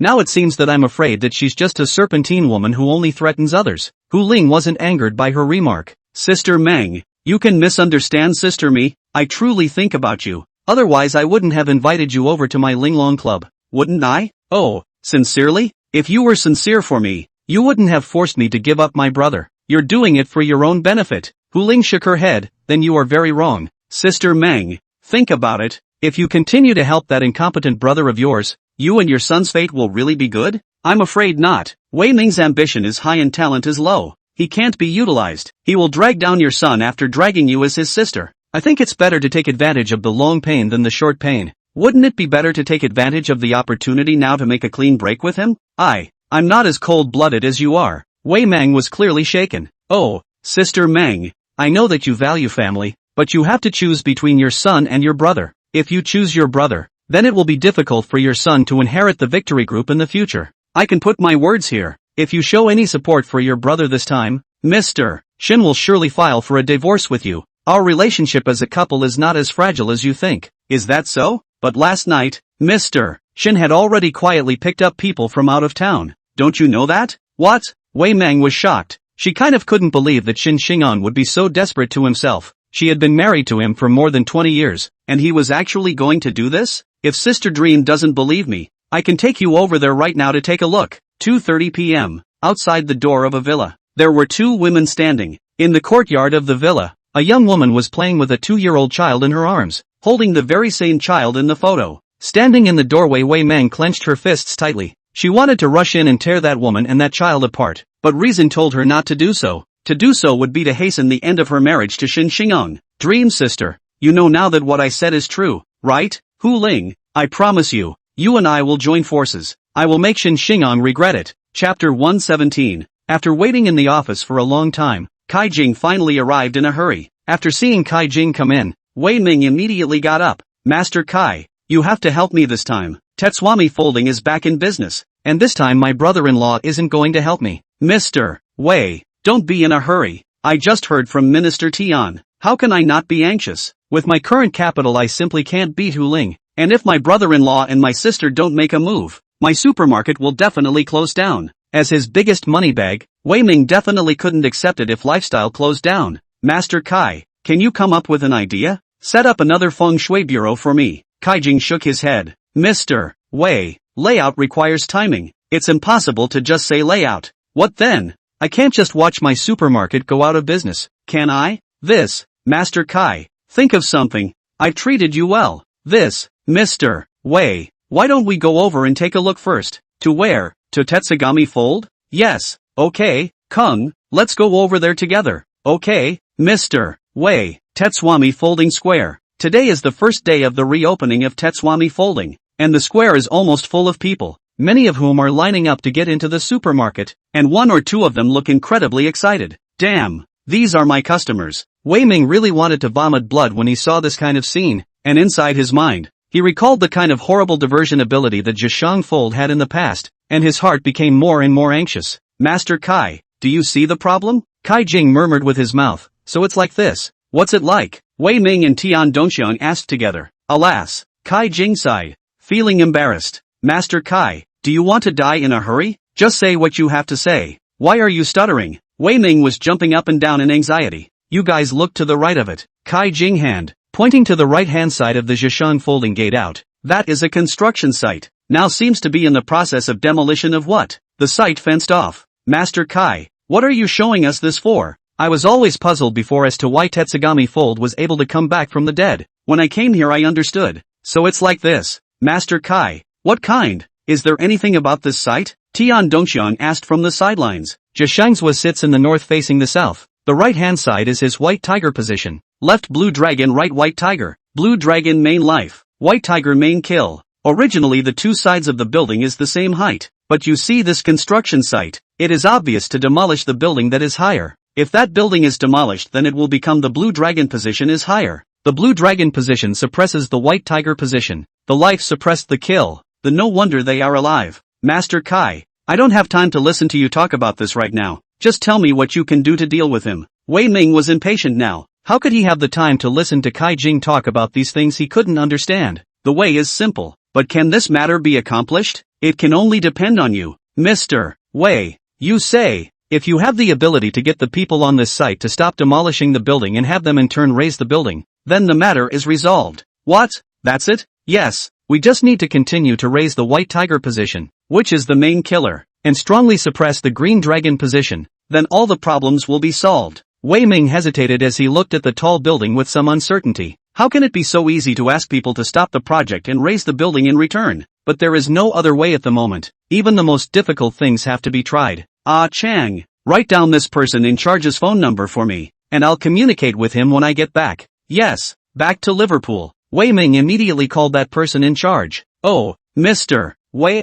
Now it seems that I'm afraid that she's just a serpentine woman who only threatens others. Hu Ling wasn't angered by her remark. Sister Meng, you can misunderstand Sister Me. I truly think about you. Otherwise I wouldn't have invited you over to my Linglong Club, wouldn't I? Oh, sincerely? If you were sincere for me, you wouldn't have forced me to give up my brother. You're doing it for your own benefit. Hu Ling shook her head. Then you are very wrong. Sister Meng, think about it. If you continue to help that incompetent brother of yours, you and your son's fate will really be good? I'm afraid not. Wei Ming's ambition is high and talent is low. He can't be utilized. He will drag down your son after dragging you as his sister. I think it's better to take advantage of the long pain than the short pain. Wouldn't it be better to take advantage of the opportunity now to make a clean break with him? I'm not as cold-blooded as you are. Wei Meng was clearly shaken. Oh, Sister Meng, I know that you value family, but you have to choose between your son and your brother. If you choose your brother, then it will be difficult for your son to inherit the Victory Group in the future. I can put my words here. If you show any support for your brother this time, Mr. Shin will surely file for a divorce with you. Our relationship as a couple is not as fragile as you think. Is that so? But last night, Mr. Shin had already quietly picked up people from out of town. Don't you know that? What? Wei Meng was shocked. She kind of couldn't believe that Shin Xingan would be so desperate to himself. She had been married to him for more than 20 years, and he was actually going to do this? If Sister Dream doesn't believe me, I can take you over there right now to take a look. 2:30 p.m. Outside the door of a villa, there were 2 women standing. In the courtyard of the villa, a young woman was playing with a 2-year-old child in her arms, holding the very same child in the photo. Standing in the doorway, Wei Meng clenched her fists tightly. She wanted to rush in and tear that woman and that child apart, but reason told her not to do so. To do so would be to hasten the end of her marriage to Shin Xingang. Dream sister, you know now that what I said is true, right? Hu Ling, I promise you, you and I will join forces. I will make Shin Xingang regret it. Chapter 117. After waiting in the office for a long time, Kai Jing finally arrived in a hurry. After seeing Kai Jing come in, Wei Ming immediately got up. Master Kai, you have to help me this time. Tetswami Folding is back in business, and this time my brother-in-law isn't going to help me. Mr. Wei, don't be in a hurry. I just heard from Minister Tian. How can I not be anxious? With my current capital I simply can't beat Hu Ling, and if my brother-in-law and my sister don't make a move, my supermarket will definitely close down. As his biggest money bag, Wei Ming definitely couldn't accept it if lifestyle closed down. Master Kai, can you come up with an idea? Set up another feng shui bureau for me. Kai Jing shook his head. Mr. Wei, layout requires timing. It's impossible to just say layout. What then? I can't just watch my supermarket go out of business, can I? This, Master Kai, think of something. I treated you well. This, Mr. Wei, why don't we go over and take a look first? To where? To Tetsugami Fold? Yes, okay, Kung, let's go over there together. Okay, Mr. Wei, Tetsugami Folding Square. Today is the first day of the reopening of Tetsugami Folding, and the square is almost full of people, many of whom are lining up to get into the supermarket, and one or two of them look incredibly excited. Damn, these are my customers. Wei Ming really wanted to vomit blood when he saw this kind of scene, and inside his mind, he recalled the kind of horrible diversion ability that Zhishang Fold had in the past, and his heart became more and more anxious. Master Kai, do you see the problem? Kai Jing murmured with his mouth, so it's like this. What's it like? Wei Ming and Tian Dongxiang asked together. Alas, Kai Jing sighed, feeling embarrassed. Master Kai, do you want to die in a hurry? Just say what you have to say. Why are you stuttering? Wei Ming was jumping up and down in anxiety. You guys look to the right of it. Kai Jing hand, pointing to the right-hand side of the Zhishang Folding Gate out. That is a construction site. Now seems to be in the process of demolition of what? The site fenced off. Master Kai, what are you showing us this for? I was always puzzled before as to why Tetsugami Fold was able to come back from the dead. When I came here I understood. So it's like this. Master Kai, what kind? Is there anything about this site? Tian Dongxiang asked from the sidelines. Zhishang's sits in the north facing the south. The right-hand side is his white tiger position. Left blue dragon, right white tiger. Blue dragon main life. White tiger main kill. Originally the two sides of the building is the same height. But you see this construction site. It is obvious to demolish the building that is higher. If that building is demolished then it will become the blue dragon position is higher. The blue dragon position suppresses the white tiger position. The life suppressed the kill. The no wonder they are alive. Master Kai, I don't have time to listen to you talk about this right now. Just tell me what you can do to deal with him. Wei Ming was impatient now. How could he have the time to listen to Kai Jing talk about these things he couldn't understand? The way is simple. But can this matter be accomplished? It can only depend on you. Mr. Wei, you say, if you have the ability to get the people on this site to stop demolishing the building and have them in turn raise the building, then the matter is resolved. What? That's it? Yes, we just need to continue to raise the white tiger position, which is the main killer, and strongly suppress the green dragon position, then all the problems will be solved. Wei Ming hesitated as he looked at the tall building with some uncertainty. How can it be so easy to ask people to stop the project and raise the building in return? But there is no other way at the moment. Even the most difficult things have to be tried. Ah Chang, write down this person in charge's phone number for me, and I'll communicate with him when I get back. Yes, back to Liverpool. Wei Ming immediately called that person in charge. Oh, Mr. Wei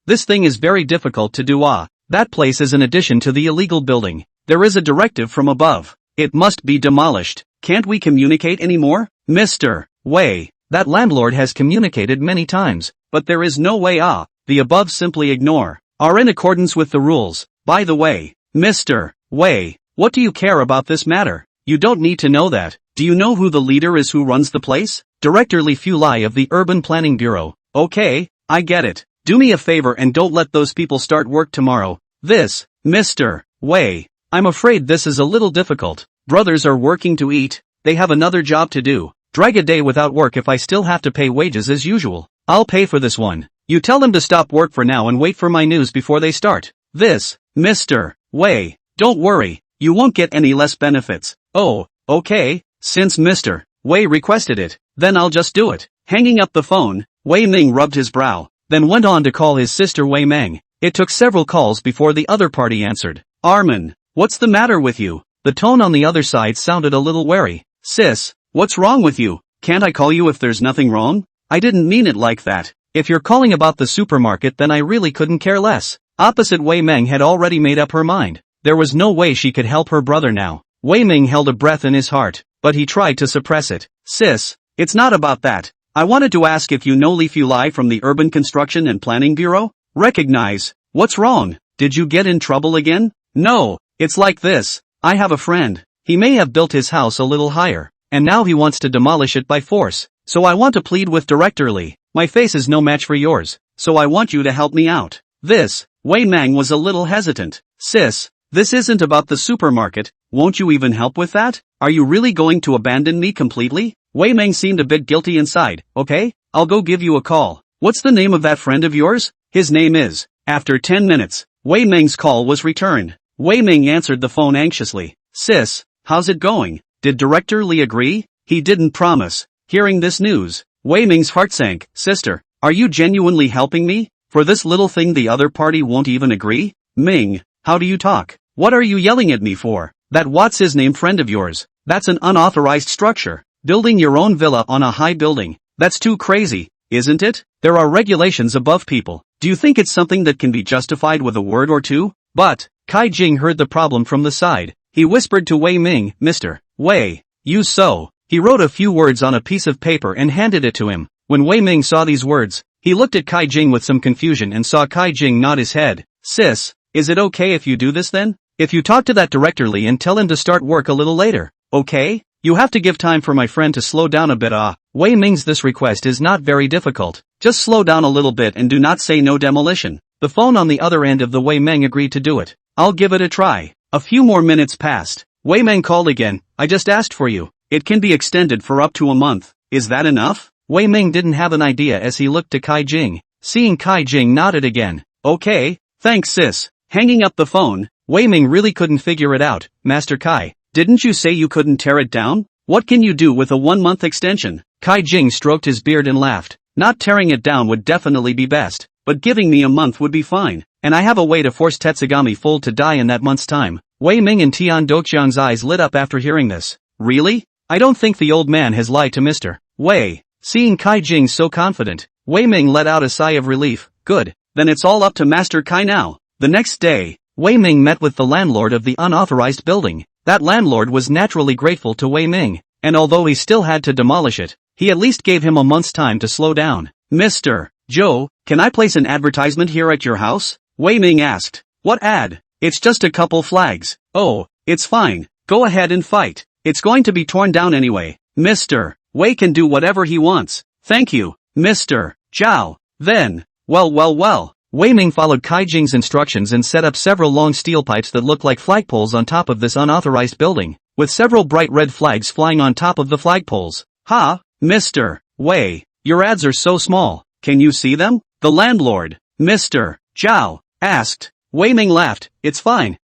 this thing is very difficult to do that place is an addition to the illegal building. There is a directive from above. It must be demolished. Can't we communicate anymore? Mr. Wei, that landlord has communicated many times, but there is no way the above simply ignore, are in accordance with the rules. By the way, Mr. Wei, what do you care about this matter? You don't need to know that. Do you know who the leader is who runs the place? Director Li Fulai of the Urban Planning Bureau. Okay, I get it. Do me a favor and don't let those people start work tomorrow. This, Mr. Wei, I'm afraid this is a little difficult. Brothers are working to eat. They have another job to do. Drag a day without work if I still have to pay wages as usual. I'll pay for this one. You tell them to stop work for now and wait for my news before they start. This, Mr. Wei, don't worry, you won't get any less benefits. Oh, okay, since Mr. Wei requested it, then I'll just do it. Hanging up the phone, Wei Ming rubbed his brow, then went on to call his sister Wei Meng. It took several calls before the other party answered. Armin, what's the matter with you? The tone on the other side sounded a little wary. Sis, what's wrong with you? Can't I call you if there's nothing wrong? I didn't mean it like that. If you're calling about the supermarket then I really couldn't care less. Opposite Wei Meng had already made up her mind. There was no way she could help her brother now. Wei Ming held a breath in his heart, but he tried to suppress it. Sis, it's not about that. I wanted to ask if you know Li Fulai from the Urban Construction and Planning Bureau? Recognize. What's wrong? Did you get in trouble again? No, it's like this. I have a friend. He may have built his house a little higher, and now he wants to demolish it by force. So I want to plead with Director Li. My face is no match for yours, so I want you to help me out. This, Wei Meng was a little hesitant. Sis, this isn't about the supermarket, won't you even help with that? Are you really going to abandon me completely? Wei Meng seemed a bit guilty inside. Okay, I'll go give you a call. What's the name of that friend of yours? His name is. After 10 minutes, Wei Meng's call was returned. Wei Meng answered the phone anxiously. Sis, how's it going? Did Director Li agree? He didn't promise. Hearing this news, Wei Meng's heart sank. Sister, are you genuinely helping me? For this little thing the other party won't even agree? Ming, how do you talk? What are you yelling at me for? That what's his name friend of yours? That's an unauthorized structure. Building your own villa on a high building. That's too crazy, isn't it? There are regulations above people. Do you think it's something that can be justified with a word or two? But, Kai Jing heard the problem from the side. He whispered to Wei Ming, Mr. Wei, you so. He wrote a few words on a piece of paper and handed it to him. When Wei Ming saw these words, he looked at Kai Jing with some confusion and saw Kai Jing nod his head. Sis, is it okay if you do this then? If you talk to that Director Li and tell him to start work a little later, okay? You have to give time for my friend to slow down a bit. Wei Ming's this request is not very difficult. Just slow down a little bit and do not say no demolition. The phone on the other end of the Wei Meng agreed to do it. I'll give it a try. A few more minutes passed. Wei Meng called again. I just asked for you. It can be extended for up to a month. Is that enough? Wei Meng didn't have an idea as he looked to Kai Jing. Seeing Kai Jing nodded again. Okay, thanks sis. Hanging up the phone, Wei Meng really couldn't figure it out. Master Kai, didn't you say you couldn't tear it down? What can you do with a 1-month extension? Kai Jing stroked his beard and laughed. Not tearing it down would definitely be best, but giving me a month would be fine, and I have a way to force Tetsugami Fold to die in that month's time. Wei Ming and Tian Doqiang's eyes lit up after hearing this. Really? I don't think the old man has lied to Mr. Wei. Seeing Kai Jing so confident, Wei Ming let out a sigh of relief. Good, then it's all up to Master Kai now. The next day, Wei Ming met with the landlord of the unauthorized building. That landlord was naturally grateful to Wei Ming, and although he still had to demolish it, he at least gave him a month's time to slow down. Mr. Joe, can I place an advertisement here at your house? Wei Ming asked. What ad? It's just a couple flags. Oh, it's fine. Go ahead and fight. It's going to be torn down anyway. Mr. Wei can do whatever he wants. Thank you, Mr. Zhao. Then, well. Wei Ming followed Kai Jing's instructions and set up several long steel pipes that looked like flagpoles on top of this unauthorized building, with several bright red flags flying on top of the flagpoles. Ha, Mr. Wei, your ads are so small. Can you see them? The landlord, Mr. Zhao, asked. Wei Ming laughed. It's fine.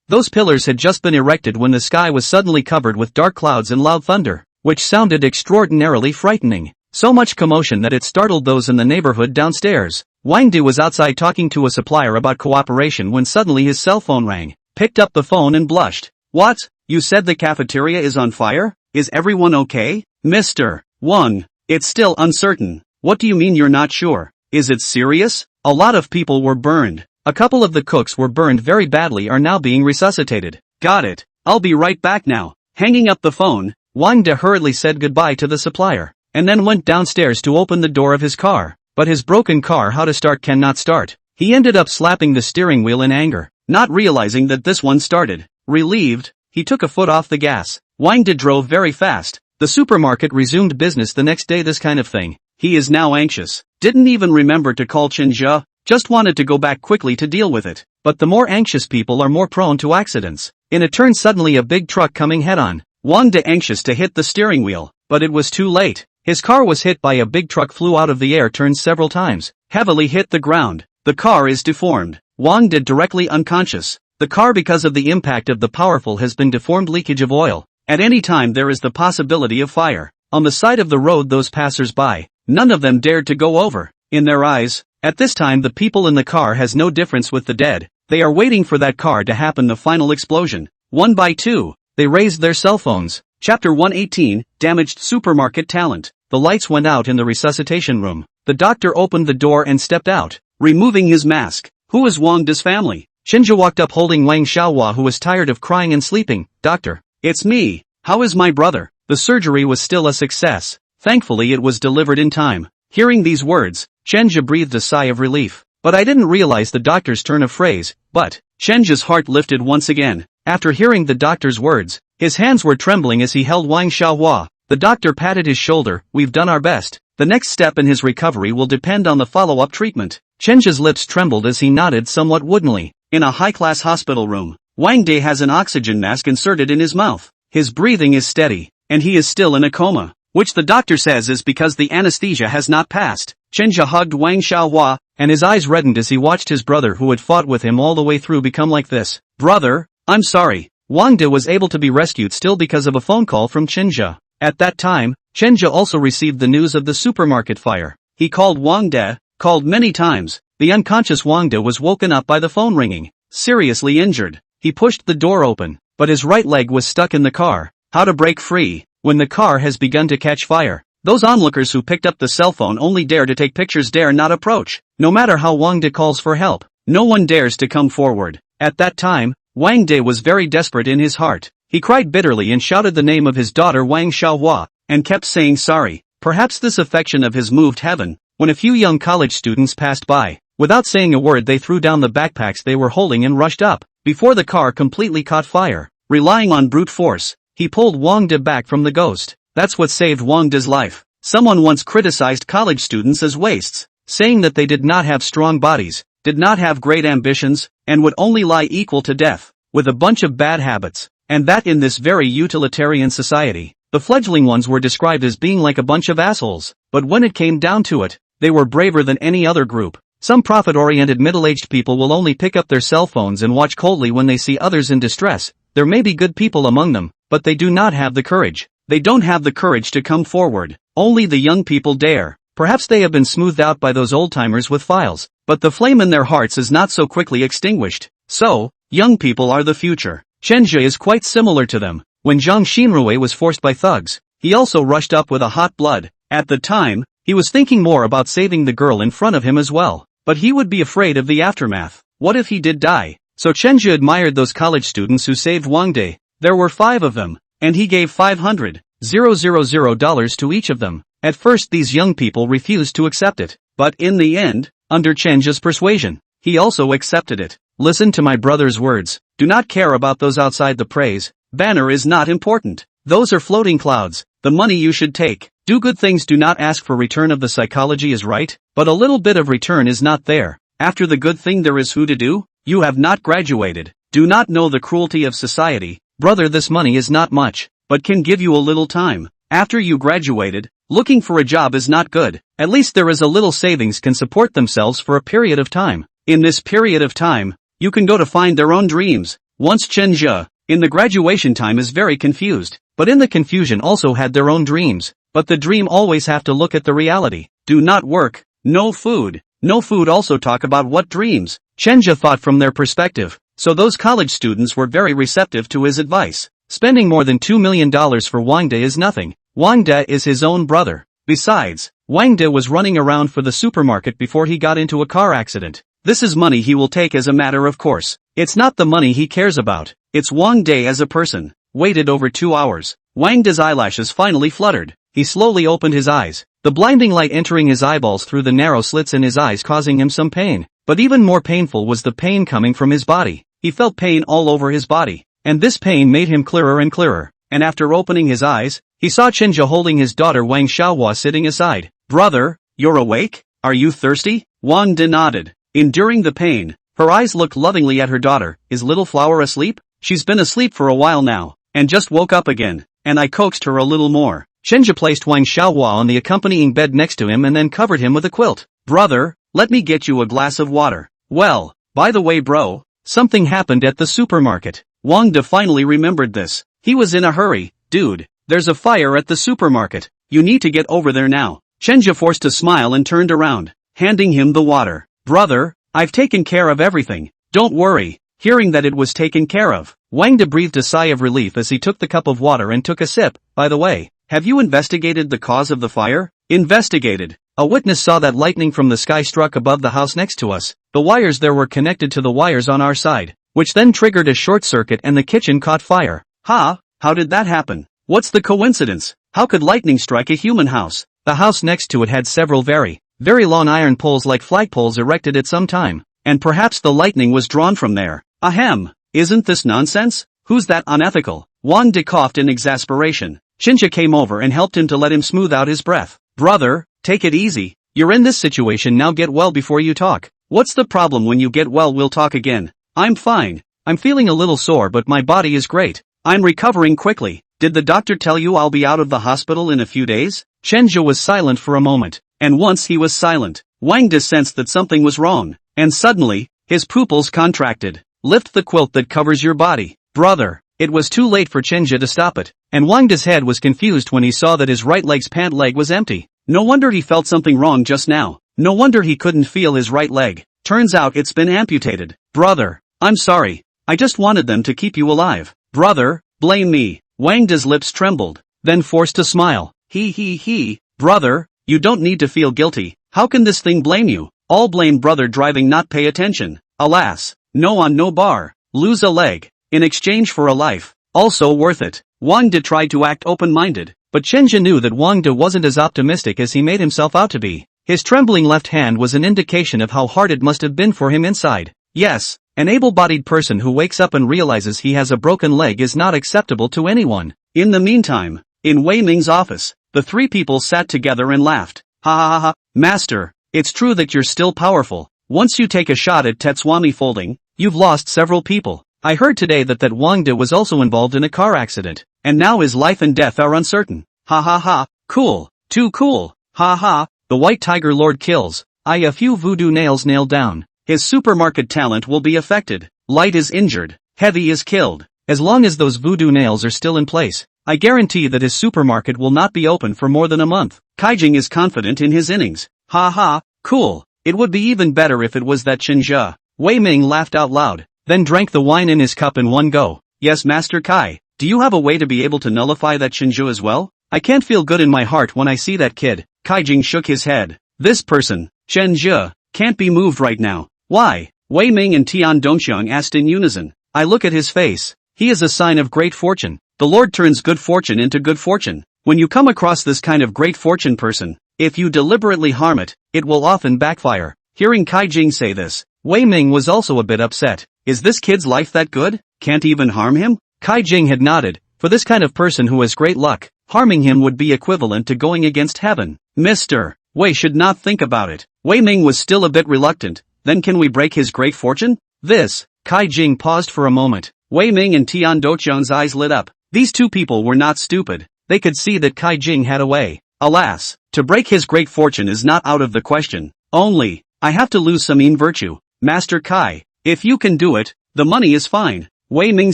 Those pillars had just been erected when the sky was suddenly covered with dark clouds and loud thunder, which sounded extraordinarily frightening. So much commotion that it startled those in the neighborhood downstairs. Wang Du was outside talking to a supplier about cooperation when suddenly his cell phone rang. Picked up the phone and blushed. What? You said the cafeteria is on fire? Is everyone okay? Mr. Wang, it's still uncertain. What do you mean you're not sure? Is it serious? A lot of people were burned. A couple of the cooks were burned very badly are now being resuscitated. Got it. I'll be right back now. Hanging up the phone, Wang De hurriedly said goodbye to the supplier, and then went downstairs to open the door of his car. But his broken car how to start cannot start. He ended up slapping the steering wheel in anger, not realizing that this one started. Relieved, he took a foot off the gas. Wang De drove very fast. The supermarket resumed business the next day. This kind of thing. He is now anxious. Didn't even remember to call Chen Jia. Just wanted to go back quickly to deal with it. But the more anxious people are more prone to accidents. In a turn suddenly a big truck coming head-on. Wang De anxious to hit the steering wheel, but it was too late. His car was hit by a big truck, flew out of the air, turned several times, heavily hit the ground. The car is deformed. Wang De directly unconscious. The car because of the impact of the powerful has been deformed, leakage of oil. At any time there is the possibility of fire. On the side of the road those passers-by, none of them dared to go over. In their eyes, at this time the people in the car has no difference with the dead. They are waiting for that car to happen, the final explosion. One by two, they raised their cell phones. Chapter 118, Damaged Supermarket Talent. The lights went out in the resuscitation room. The doctor opened the door and stepped out, removing his mask. Who is Wang De's family? Shinja walked up holding Wang Xiaohua, who was tired of crying and sleeping. Doctor, it's me. How is my brother? The surgery was still a success. Thankfully it was delivered in time. Hearing these words, Shenja breathed a sigh of relief. But I didn't realize the doctor's turn of phrase. But, Shenja's heart lifted once again. After hearing the doctor's words, his hands were trembling as he held Wang Xiaohua. The doctor patted his shoulder. We've done our best. The next step in his recovery will depend on the follow-up treatment. Chenja's lips trembled as he nodded somewhat woodenly. In a high-class hospital room, Wang De has an oxygen mask inserted in his mouth. His breathing is steady, and he is still in a coma, which the doctor says is because the anesthesia has not passed. Chenja hugged Wang Xiaohua, and his eyes reddened as he watched his brother who had fought with him all the way through become like this. Brother, I'm sorry. Wang De was able to be rescued still because of a phone call from Chenja. At that time, Chenja also received the news of the supermarket fire. He called Wang De, called many times. The unconscious Wang De was woken up by the phone ringing. Seriously injured. He pushed the door open, but his right leg was stuck in the car. How to break free? When the car has begun to catch fire, those onlookers who picked up the cell phone only dare to take pictures, dare not approach. No matter how Wang De calls for help, no one dares to come forward. At that time, Wang De was very desperate in his heart. He cried bitterly and shouted the name of his daughter Wang Xiaohua, and kept saying sorry. Perhaps this affection of his moved heaven, when a few young college students passed by. Without saying a word they threw down the backpacks they were holding and rushed up, before the car completely caught fire. Relying on brute force, he pulled Wang De back from the ghost. That's what saved Wang De's life. Someone once criticized college students as wastes, saying that they did not have strong bodies, did not have great ambitions, and would only lie equal to death, with a bunch of bad habits. And that in this very utilitarian society, the fledgling ones were described as being like a bunch of assholes. But when it came down to it, they were braver than any other group. Some profit-oriented middle-aged people will only pick up their cell phones and watch coldly when they see others in distress. There may be good people among them, but they do not have the courage. They don't have the courage to come forward. Only the young people dare. Perhaps they have been smoothed out by those old-timers with files, but the flame in their hearts is not so quickly extinguished. So, young people are the future. Chenja is quite similar to them. When Zhang Xinrui was forced by thugs, he also rushed up with a hot blood. At the time, he was thinking more about saving the girl in front of him as well. But he would be afraid of the aftermath. What if he did die? So Chenja admired those college students who saved Wang De. There were 5 of them, and he gave $500,000 to each of them. At first these young people refused to accept it, but in the end, under Chenja's persuasion, he also accepted it. Listen to my brother's words. Do not care about those outside the praise banner is not important. Those are floating clouds. The money you should take. Do good things, do not ask for return of the psychology is right, but a little bit of return is not there. After the good thing there is who to do? You have not graduated. Do not know the cruelty of society. Brother, this money is not much, but can give you a little time. After you graduated, looking for a job is not good. At least there is a little savings can support themselves for a period of time. In this period of time, you can go to find their own dreams. Once Chenja, in the graduation time is very confused, but in the confusion also had their own dreams. But the dream always have to look at the reality. Do not work, no food. No food also talk about what dreams. Chenja thought from their perspective, so those college students were very receptive to his advice. Spending more than $2 million for Wang De is nothing. Wang De is his own brother. Besides, Wang De was running around for the supermarket before he got into a car accident. This is money he will take as a matter of course. It's not the money he cares about. It's Wang De as a person. Waited over 2 hours. Wang De's eyelashes finally fluttered. He slowly opened his eyes, the blinding light entering his eyeballs through the narrow slits in his eyes causing him some pain. But even more painful was the pain coming from his body. He felt pain all over his body, and this pain made him clearer and clearer. And after opening his eyes, he saw Chenja holding his daughter Wang Xiaohua sitting aside. Brother, you're awake? Are you thirsty? Wang De nodded. Enduring the pain, her eyes looked lovingly at her daughter. Is little flower asleep? She's been asleep for a while now, and just woke up again, and I coaxed her a little more. Chenja placed Wang Xiaohua on the accompanying bed next to him and then covered him with a quilt. Brother, let me get you a glass of water. Well, by the way bro, something happened at the supermarket. Wang De finally remembered this. He was in a hurry. Dude, there's a fire at the supermarket. You need to get over there now. Chenja forced a smile and turned around, handing him the water. Brother, I've taken care of everything. Don't worry. Hearing that it was taken care of, Wang De breathed a sigh of relief as he took the cup of water and took a sip. By the way, have you investigated the cause of the fire? Investigated. A witness saw that lightning from the sky struck above the house next to us. The wires there were connected to the wires on our side, which then triggered a short circuit and the kitchen caught fire. Ha, how did that happen? What's the coincidence? How could lightning strike a human house? The house next to it had several very long iron poles like flagpoles erected at some time, and perhaps the lightning was drawn from there. Ahem, isn't this nonsense? Who's that unethical? Wang De coughed in exasperation. Chinja came over and helped him to let him smooth out his breath. Brother, take it easy. You're in this situation now, get well before you talk. What's the problem? When you get well we'll talk again. I'm fine. I'm feeling a little sore but my body is great. I'm recovering quickly. Did the doctor tell you I'll be out of the hospital in a few days? Chenja was silent for a moment. And once he was silent, Wang De sensed that something was wrong. And suddenly, his pupils contracted. Lift the quilt that covers your body. Brother. It was too late for Chenja to stop it. And Wang De's head was confused when he saw that his right leg's pant leg was empty. No wonder he felt something wrong just now. No wonder he couldn't feel his right leg. Turns out it's been amputated. Brother. I'm sorry. I just wanted them to keep you alive. Brother, blame me. Wang De's lips trembled, then forced a smile. He. Brother, you don't need to feel guilty. How can this thing blame you? All blame brother driving not pay attention. Alas, no on no bar. Lose a leg. In exchange for a life. Also worth it. Wang De tried to act open-minded, but Chenja knew that Wang De wasn't as optimistic as he made himself out to be. His trembling left hand was an indication of how hard it must have been for him inside. Yes, an able-bodied person who wakes up and realizes he has a broken leg is not acceptable to anyone. In the meantime, in Wei Ming's office, the three people sat together and laughed. Ha. Master, it's true that you're still powerful. Once you take a shot at Tetswami folding, you've lost several people. I heard today that Wang De was also involved in a car accident, and now his life and death are uncertain. Ha. Cool. Too cool. Ha. The White Tiger Lord kills. A few voodoo nails nailed down. His supermarket talent will be affected. Light is injured. Heavy is killed. As long as those voodoo nails are still in place, I guarantee that his supermarket will not be open for more than a month. Kaijing is confident in his innings. Ha. Cool. It would be even better if it was that Chenja. Wei Ming laughed out loud, then drank the wine in his cup in one go. Yes, Master Kai. Do you have a way to be able to nullify that Chenja as well? I can't feel good in my heart when I see that kid. Kaijing shook his head. This person, Chenja, can't be moved right now. Why? Wei Ming and Tian Dongxiang asked in unison. I look at his face. He is a sign of great fortune. The Lord turns good fortune into good fortune. When you come across this kind of great fortune person, if you deliberately harm it, it will often backfire. Hearing Kaijing say this, Wei Ming was also a bit upset. Is this kid's life that good? Can't even harm him? Kaijing had nodded. For this kind of person who has great luck, harming him would be equivalent to going against heaven. Mr. Wei should not think about it. Wei Ming was still a bit reluctant. Then can we break his great fortune? Kaijing paused for a moment. Wei Ming and Tian Dongxiang's eyes lit up. These two people were not stupid. They could see that Kaijing had a way. Alas, to break his great fortune is not out of the question. Only, I have to lose some mean virtue. Master Kai, if you can do it, the money is fine. Wei Ming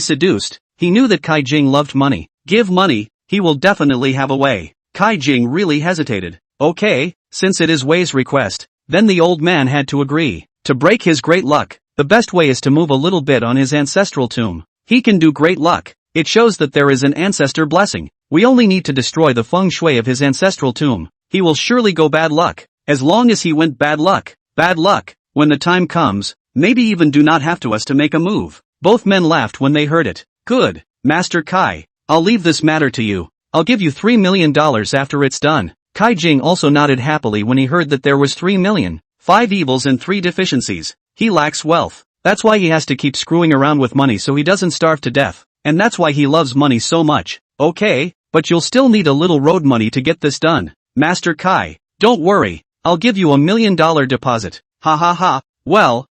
seduced. He knew that Kaijing loved money. Give money, he will definitely have a way. Kaijing really hesitated. Okay, since it is Wei's request, then the old man had to agree. To break his great luck, the best way is to move a little bit on his ancestral tomb. He can do great luck. It shows that there is an ancestor blessing. We only need to destroy the feng shui of his ancestral tomb. He will surely go bad luck. As long as he went bad luck. When the time comes, maybe even do not have to us to make a move. Both men laughed when they heard it. Good, Master Kai. I'll leave this matter to you. I'll give you $3 million after it's done. Kaijing also nodded happily when he heard that there was 3 million. 5 evils and 3 deficiencies. He lacks wealth. That's why he has to keep screwing around with money so he doesn't starve to death. And that's why he loves money so much. Okay, but you'll still need a little road money to get this done. Master Kai, don't worry. I'll give you $1 million deposit. Ha. Well.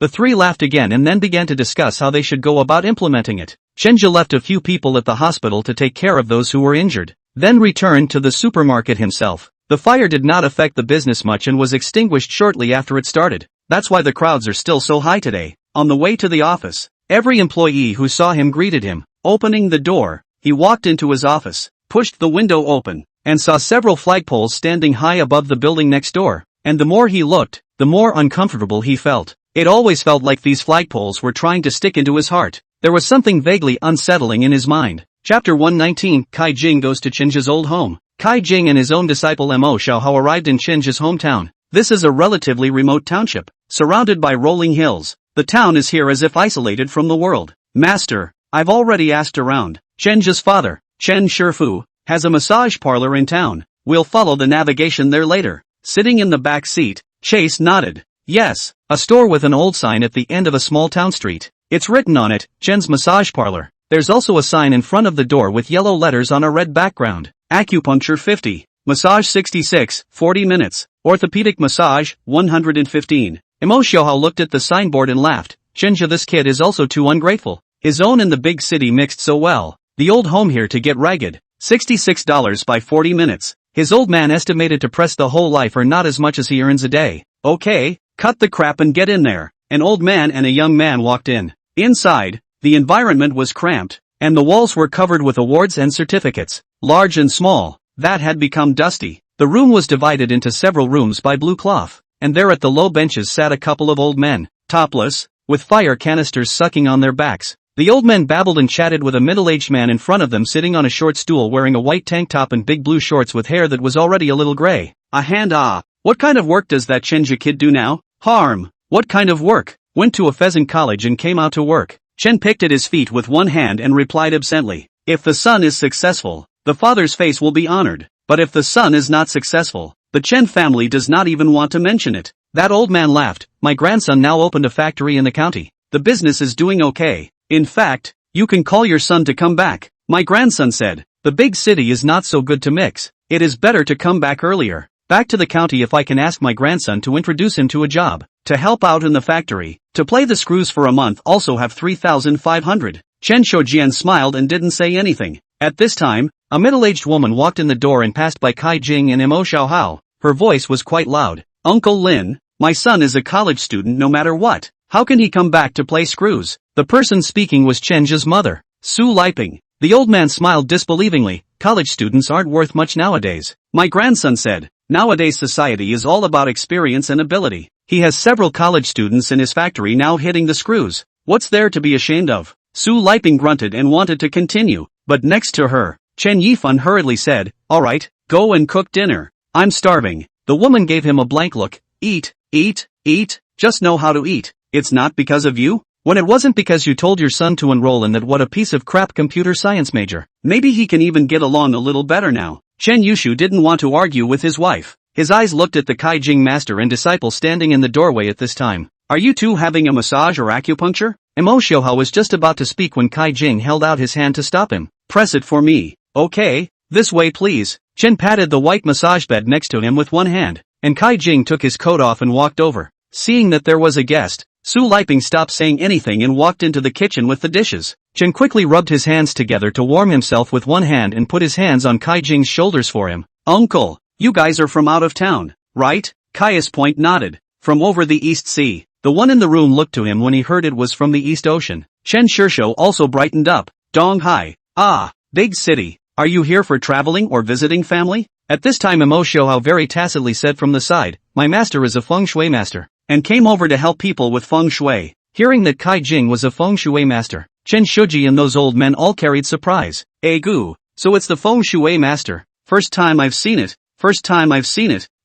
The three laughed again and then began to discuss how they should go about implementing it. Chenja left a few people at the hospital to take care of those who were injured, then returned to the supermarket himself. The fire did not affect the business much and was extinguished shortly after it started. That's why the crowds are still so high today. On the way to the office, every employee who saw him greeted him. Opening the door, he walked into his office, pushed the window open, and saw several flagpoles standing high above the building next door. And the more he looked, the more uncomfortable he felt. It always felt like these flagpoles were trying to stick into his heart. There was something vaguely unsettling in his mind. Chapter 119, Kaijing goes to Chenja's old home. Kaijing and his own disciple Mo Xiaohao arrived in Chenja's hometown. This is a relatively remote township, surrounded by rolling hills. The town is here as if isolated from the world. Master, I've already asked around. Chenja's father, Chen Shifu, has a massage parlor in town. We'll follow the navigation there later. Sitting in the back seat, Chase nodded. Yes, a store with an old sign at the end of a small town street. It's written on it, Chen's massage parlor. There's also a sign in front of the door with yellow letters on a red background. Acupuncture 50. Massage 66, 40 minutes. Orthopedic massage, 115. Imo Xiaohao looked at the signboard and laughed. Chenja, this kid is also too ungrateful. His own and the big city mixed so well. The old home here to get ragged. $66 by 40 minutes. His old man estimated to press the whole life or not as much as he earns a day. Okay, cut the crap and get in there. An old man and a young man walked in. Inside, the environment was cramped, and the walls were covered with awards and certificates, large and small, that had become dusty. The room was divided into several rooms by blue cloth, and there at the low benches sat a couple of old men, topless, with fire canisters sucking on their backs. The old men babbled and chatted with a middle-aged man in front of them sitting on a short stool wearing a white tank top and big blue shorts with hair that was already a little gray. What kind of work does that Chenja kid do now? Harm. What kind of work? Went to a pheasant college and came out to work. Chen picked at his feet with one hand and replied absently. If the son is successful, the father's face will be honored. But if the son is not successful, the Chen family does not even want to mention it. That old man laughed. My grandson now opened a factory in the county. The business is doing okay. In fact, you can call your son to come back. My grandson said, the big city is not so good to mix. It is better to come back earlier. Back to the county if I can ask my grandson to introduce him to a job. To help out in the factory. To play the screws for a month also have 3,500. Chen Shoujian smiled and didn't say anything. At this time, a middle-aged woman walked in the door and passed by Kai Jing and Imo Xiaohao. Her voice was quite loud. Uncle Lin, my son is a college student no matter what. How can he come back to play screws? The person speaking was Chenja's mother, Su Liping. The old man smiled disbelievingly. College students aren't worth much nowadays. My grandson said, nowadays society is all about experience and ability. He has several college students in his factory now hitting the screws. What's there to be ashamed of? Su Liping grunted and wanted to continue, but next to her, Chen Yifan hurriedly said, alright, go and cook dinner. I'm starving. The woman gave him a blank look. Eat, eat, eat, just know how to eat. It's not because of you? When it wasn't because you told your son to enroll in that what a piece of crap computer science major. Maybe he can even get along a little better now. Chen Yushu didn't want to argue with his wife. His eyes looked at the Kai Jing master and disciple standing in the doorway at this time. Are you two having a massage or acupuncture? Imo Xiaohao was just about to speak when Kai Jing held out his hand to stop him. Press it for me. Okay, this way please. Chen patted the white massage bed next to him with one hand, and Kai Jing took his coat off and walked over. Seeing that there was a guest, Su Liping stopped saying anything and walked into the kitchen with the dishes. Chen quickly rubbed his hands together to warm himself with one hand and put his hands on Kai Jing's shoulders for him. Uncle, you guys are from out of town, right? Caius Point nodded. From over the East Sea. The one in the room looked to him when he heard it was from the East Ocean. Chen Shishou also brightened up. Dong Hai. Ah, big city. Are you here for traveling or visiting family? At this time Imo Xiaohao very tacitly said from the side, my master is a feng shui master, and came over to help people with feng shui. Hearing that Kai Jing was a feng shui master, Chen Shuji and those old men all carried surprise. Gu, so it's the feng shui master. First time I've seen it.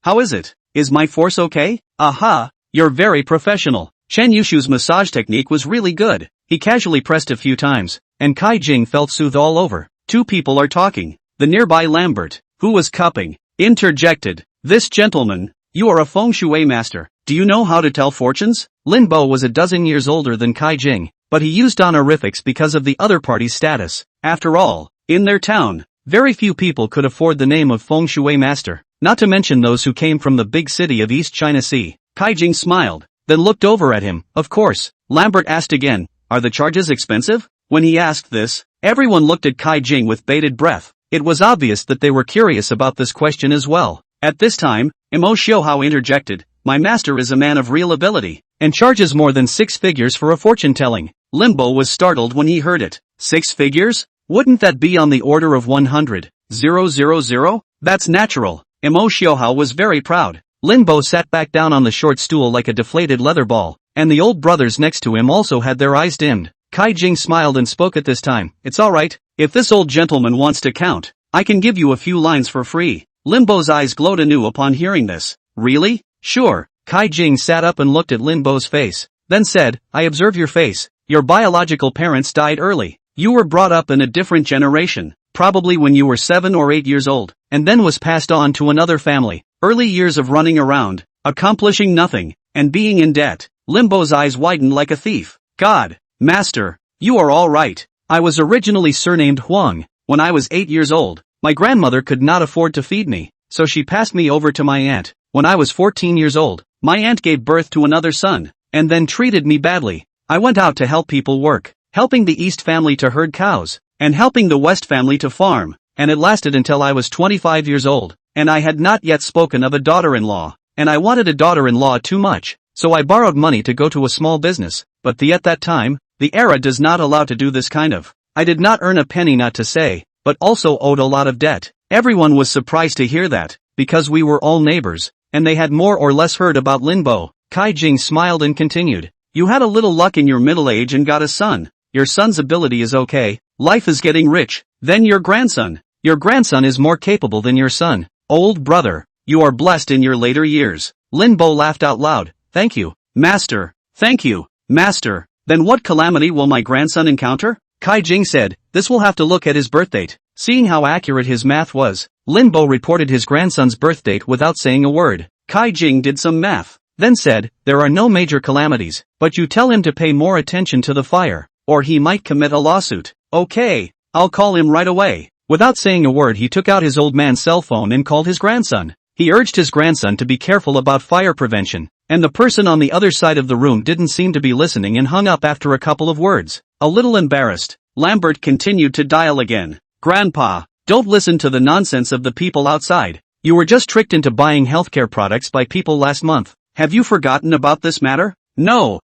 How is it? Is my force okay? Aha, you're very professional. Chen Yushu's massage technique was really good. He casually pressed a few times, and Kai Jing felt soothed all over. Two people are talking. The nearby Lambert, who was cupping, interjected. This gentleman, you are a feng shui master. Do you know how to tell fortunes? Lin Bo was a dozen years older than Kai Jing, but he used honorifics because of the other party's status. After all, in their town, very few people could afford the name of feng shui master, not to mention those who came from the big city of East China Sea. Kai Jing smiled, then looked over at him. Of course. Lambert asked again, are the charges expensive? When he asked this, everyone looked at Kai Jing with bated breath. It was obvious that they were curious about this question as well. At this time, Imo Xiaohao interjected, my master is a man of real ability, and charges more than 6 figures for a fortune-telling. Limbo was startled when he heard it. 6 figures? Wouldn't that be on the order of 100,000? That's natural. Imo Xiaohao was very proud. Linbo sat back down on the short stool like a deflated leather ball, and the old brothers next to him also had their eyes dimmed. Kai Jing smiled and spoke at this time. It's alright, if this old gentleman wants to count, I can give you a few lines for free. Limbo's eyes glowed anew upon hearing this. Really? Sure. Kai Jing sat up and looked at Linbo's face, then said, I observe your face. Your biological parents died early. You were brought up in a different generation, probably when you were 7 or 8 years old, and then was passed on to another family. Early years of running around, accomplishing nothing, and being in debt. Limbo's eyes widened like a thief. God, Master, you are all right. I was originally surnamed Huang. When I was 8 years old, my grandmother could not afford to feed me, so she passed me over to my aunt. When I was 14 years old, my aunt gave birth to another son, and then treated me badly. I went out to help people work, helping the East family to herd cows, and helping the West family to farm, and it lasted until I was 25 years old, and I had not yet spoken of a daughter-in-law, and I wanted a daughter-in-law too much, so I borrowed money to go to a small business, but at that time, the era does not allow to do this kind of. I did not earn a penny not to say, but also owed a lot of debt. Everyone was surprised to hear that, because we were all neighbors, and they had more or less heard about Linbo. Kai Jing smiled and continued. You had a little luck in your middle age and got a son. Your son's ability is okay, life is getting rich. Then your grandson. Your grandson is more capable than your son. Old brother, you are blessed in your later years. Linbo laughed out loud. Thank you, master. Thank you, master. Then what calamity will my grandson encounter? Kai Jing said, this will have to look at his birthdate. Seeing how accurate his math was, Linbo reported his grandson's birthdate without saying a word. Kai Jing did some math, then said, there are no major calamities, but you tell him to pay more attention to the fire, or he might commit a lawsuit. Okay, I'll call him right away. Without saying a word, he took out his old man's cell phone and called his grandson. He urged his grandson to be careful about fire prevention, and the person on the other side of the room didn't seem to be listening and hung up after a couple of words. A little embarrassed, Lambert continued to dial again. Grandpa, don't listen to the nonsense of the people outside. You were just tricked into buying healthcare products by people last month. Have you forgotten about this matter? No,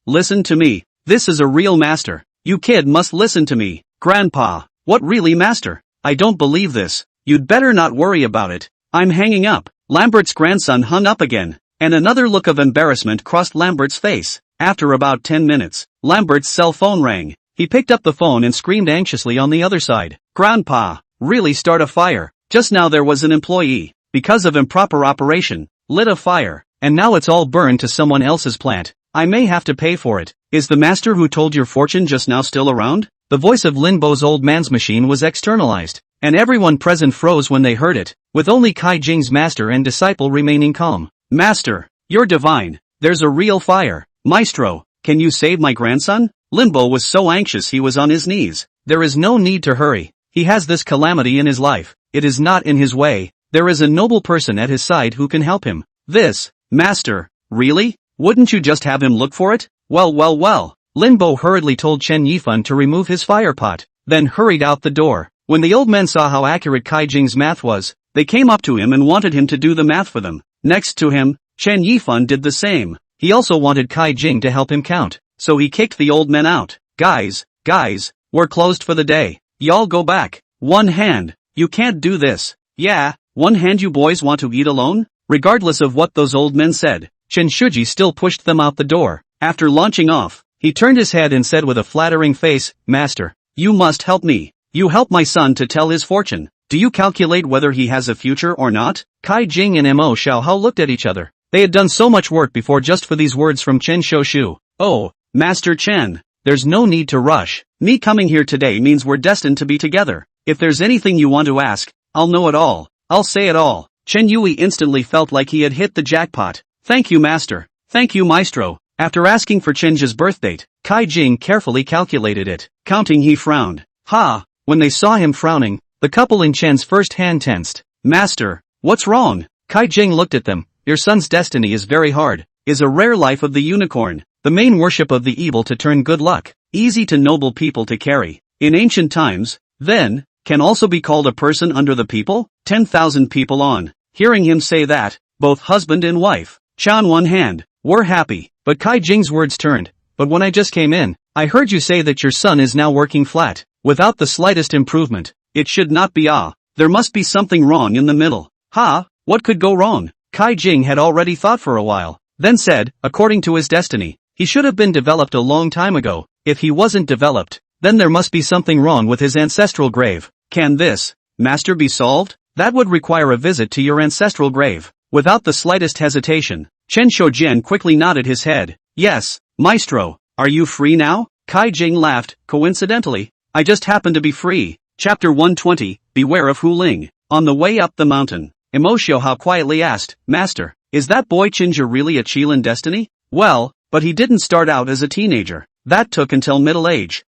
listen to me. This is a real master. You kid must listen to me. Grandpa, what really master? I don't believe this. You'd better not worry about it. I'm hanging up. Lambert's grandson hung up again, and another look of embarrassment crossed Lambert's face. After about 10 minutes, Lambert's cell phone rang. He picked up the phone and screamed anxiously on the other side. Grandpa, really start a fire. Just now there was an employee, because of improper operation, lit a fire, and now it's all burned to someone else's plant. I may have to pay for it. Is the master who told your fortune just now still around? The voice of Linbo's old man's machine was externalized, and everyone present froze when they heard it, with only Kai Jing's master and disciple remaining calm. Master, you're divine. There's a real fire. Maestro, can you save my grandson? Linbo was so anxious he was on his knees. There is no need to hurry. He has this calamity in his life. It is not in his way. There is a noble person at his side who can help him. This, master, really? Wouldn't you just have him look for it? Well. Linbo hurriedly told Chen Yifan to remove his fire pot, then hurried out the door. When the old men saw how accurate Kai Jing's math was, they came up to him and wanted him to do the math for them. Next to him, Chen Yifan did the same. He also wanted Kai Jing to help him count, so he kicked the old men out. Guys, we're closed for the day. Y'all go back. One hand. You can't do this. Yeah, one hand. You boys want to eat alone? Regardless of what those old men said, Chen Shuji still pushed them out the door. After launching off, he turned his head and said with a flattering face, Master, you must help me. You help my son to tell his fortune. Do you calculate whether he has a future or not? Kai Jing and Mo Xiaohao looked at each other. They had done so much work before just for these words from Chen Shoshu. Oh, Master Chen, there's no need to rush. Me coming here today means we're destined to be together. If there's anything you want to ask, I'll know it all. I'll say it all. Chen Yui instantly felt like he had hit the jackpot. Thank you, Master. Thank you, Maestro. After asking for Chen's birthdate, Kai Jing carefully calculated it. Counting, he frowned. Ha! When they saw him frowning, the couple in Chen's first hand tensed. Master, what's wrong? Kai Jing looked at them. Your son's destiny is very hard. Is a rare life of the unicorn, the main worship of the evil to turn good luck, easy to noble people to carry. In ancient times, then, can also be called a person under the people? 10,000 people on. Hearing him say that, both husband and wife, Chan one hand, were happy, but Kai Jing's words turned. But when I just came in, I heard you say that your son is now working flat, without the slightest improvement. It should not be. There must be something wrong in the middle. What could go wrong? Kai Jing had already thought for a while, then said, according to his destiny, he should have been developed a long time ago. If he wasn't developed, then there must be something wrong with his ancestral grave. Can this, Master, be solved? That would require a visit to your ancestral grave. Without the slightest hesitation, Chen Shoujian quickly nodded his head. Yes, Maestro. Are you free now? Kai Jing laughed. Coincidentally, I just happen to be free. Chapter 120, Beware of Hu Ling. On the way up the mountain, Mo Xiaohao quietly asked, Master, is that boy Chinja really a Qilin destiny? Well, but he didn't start out as a teenager. That took until middle age.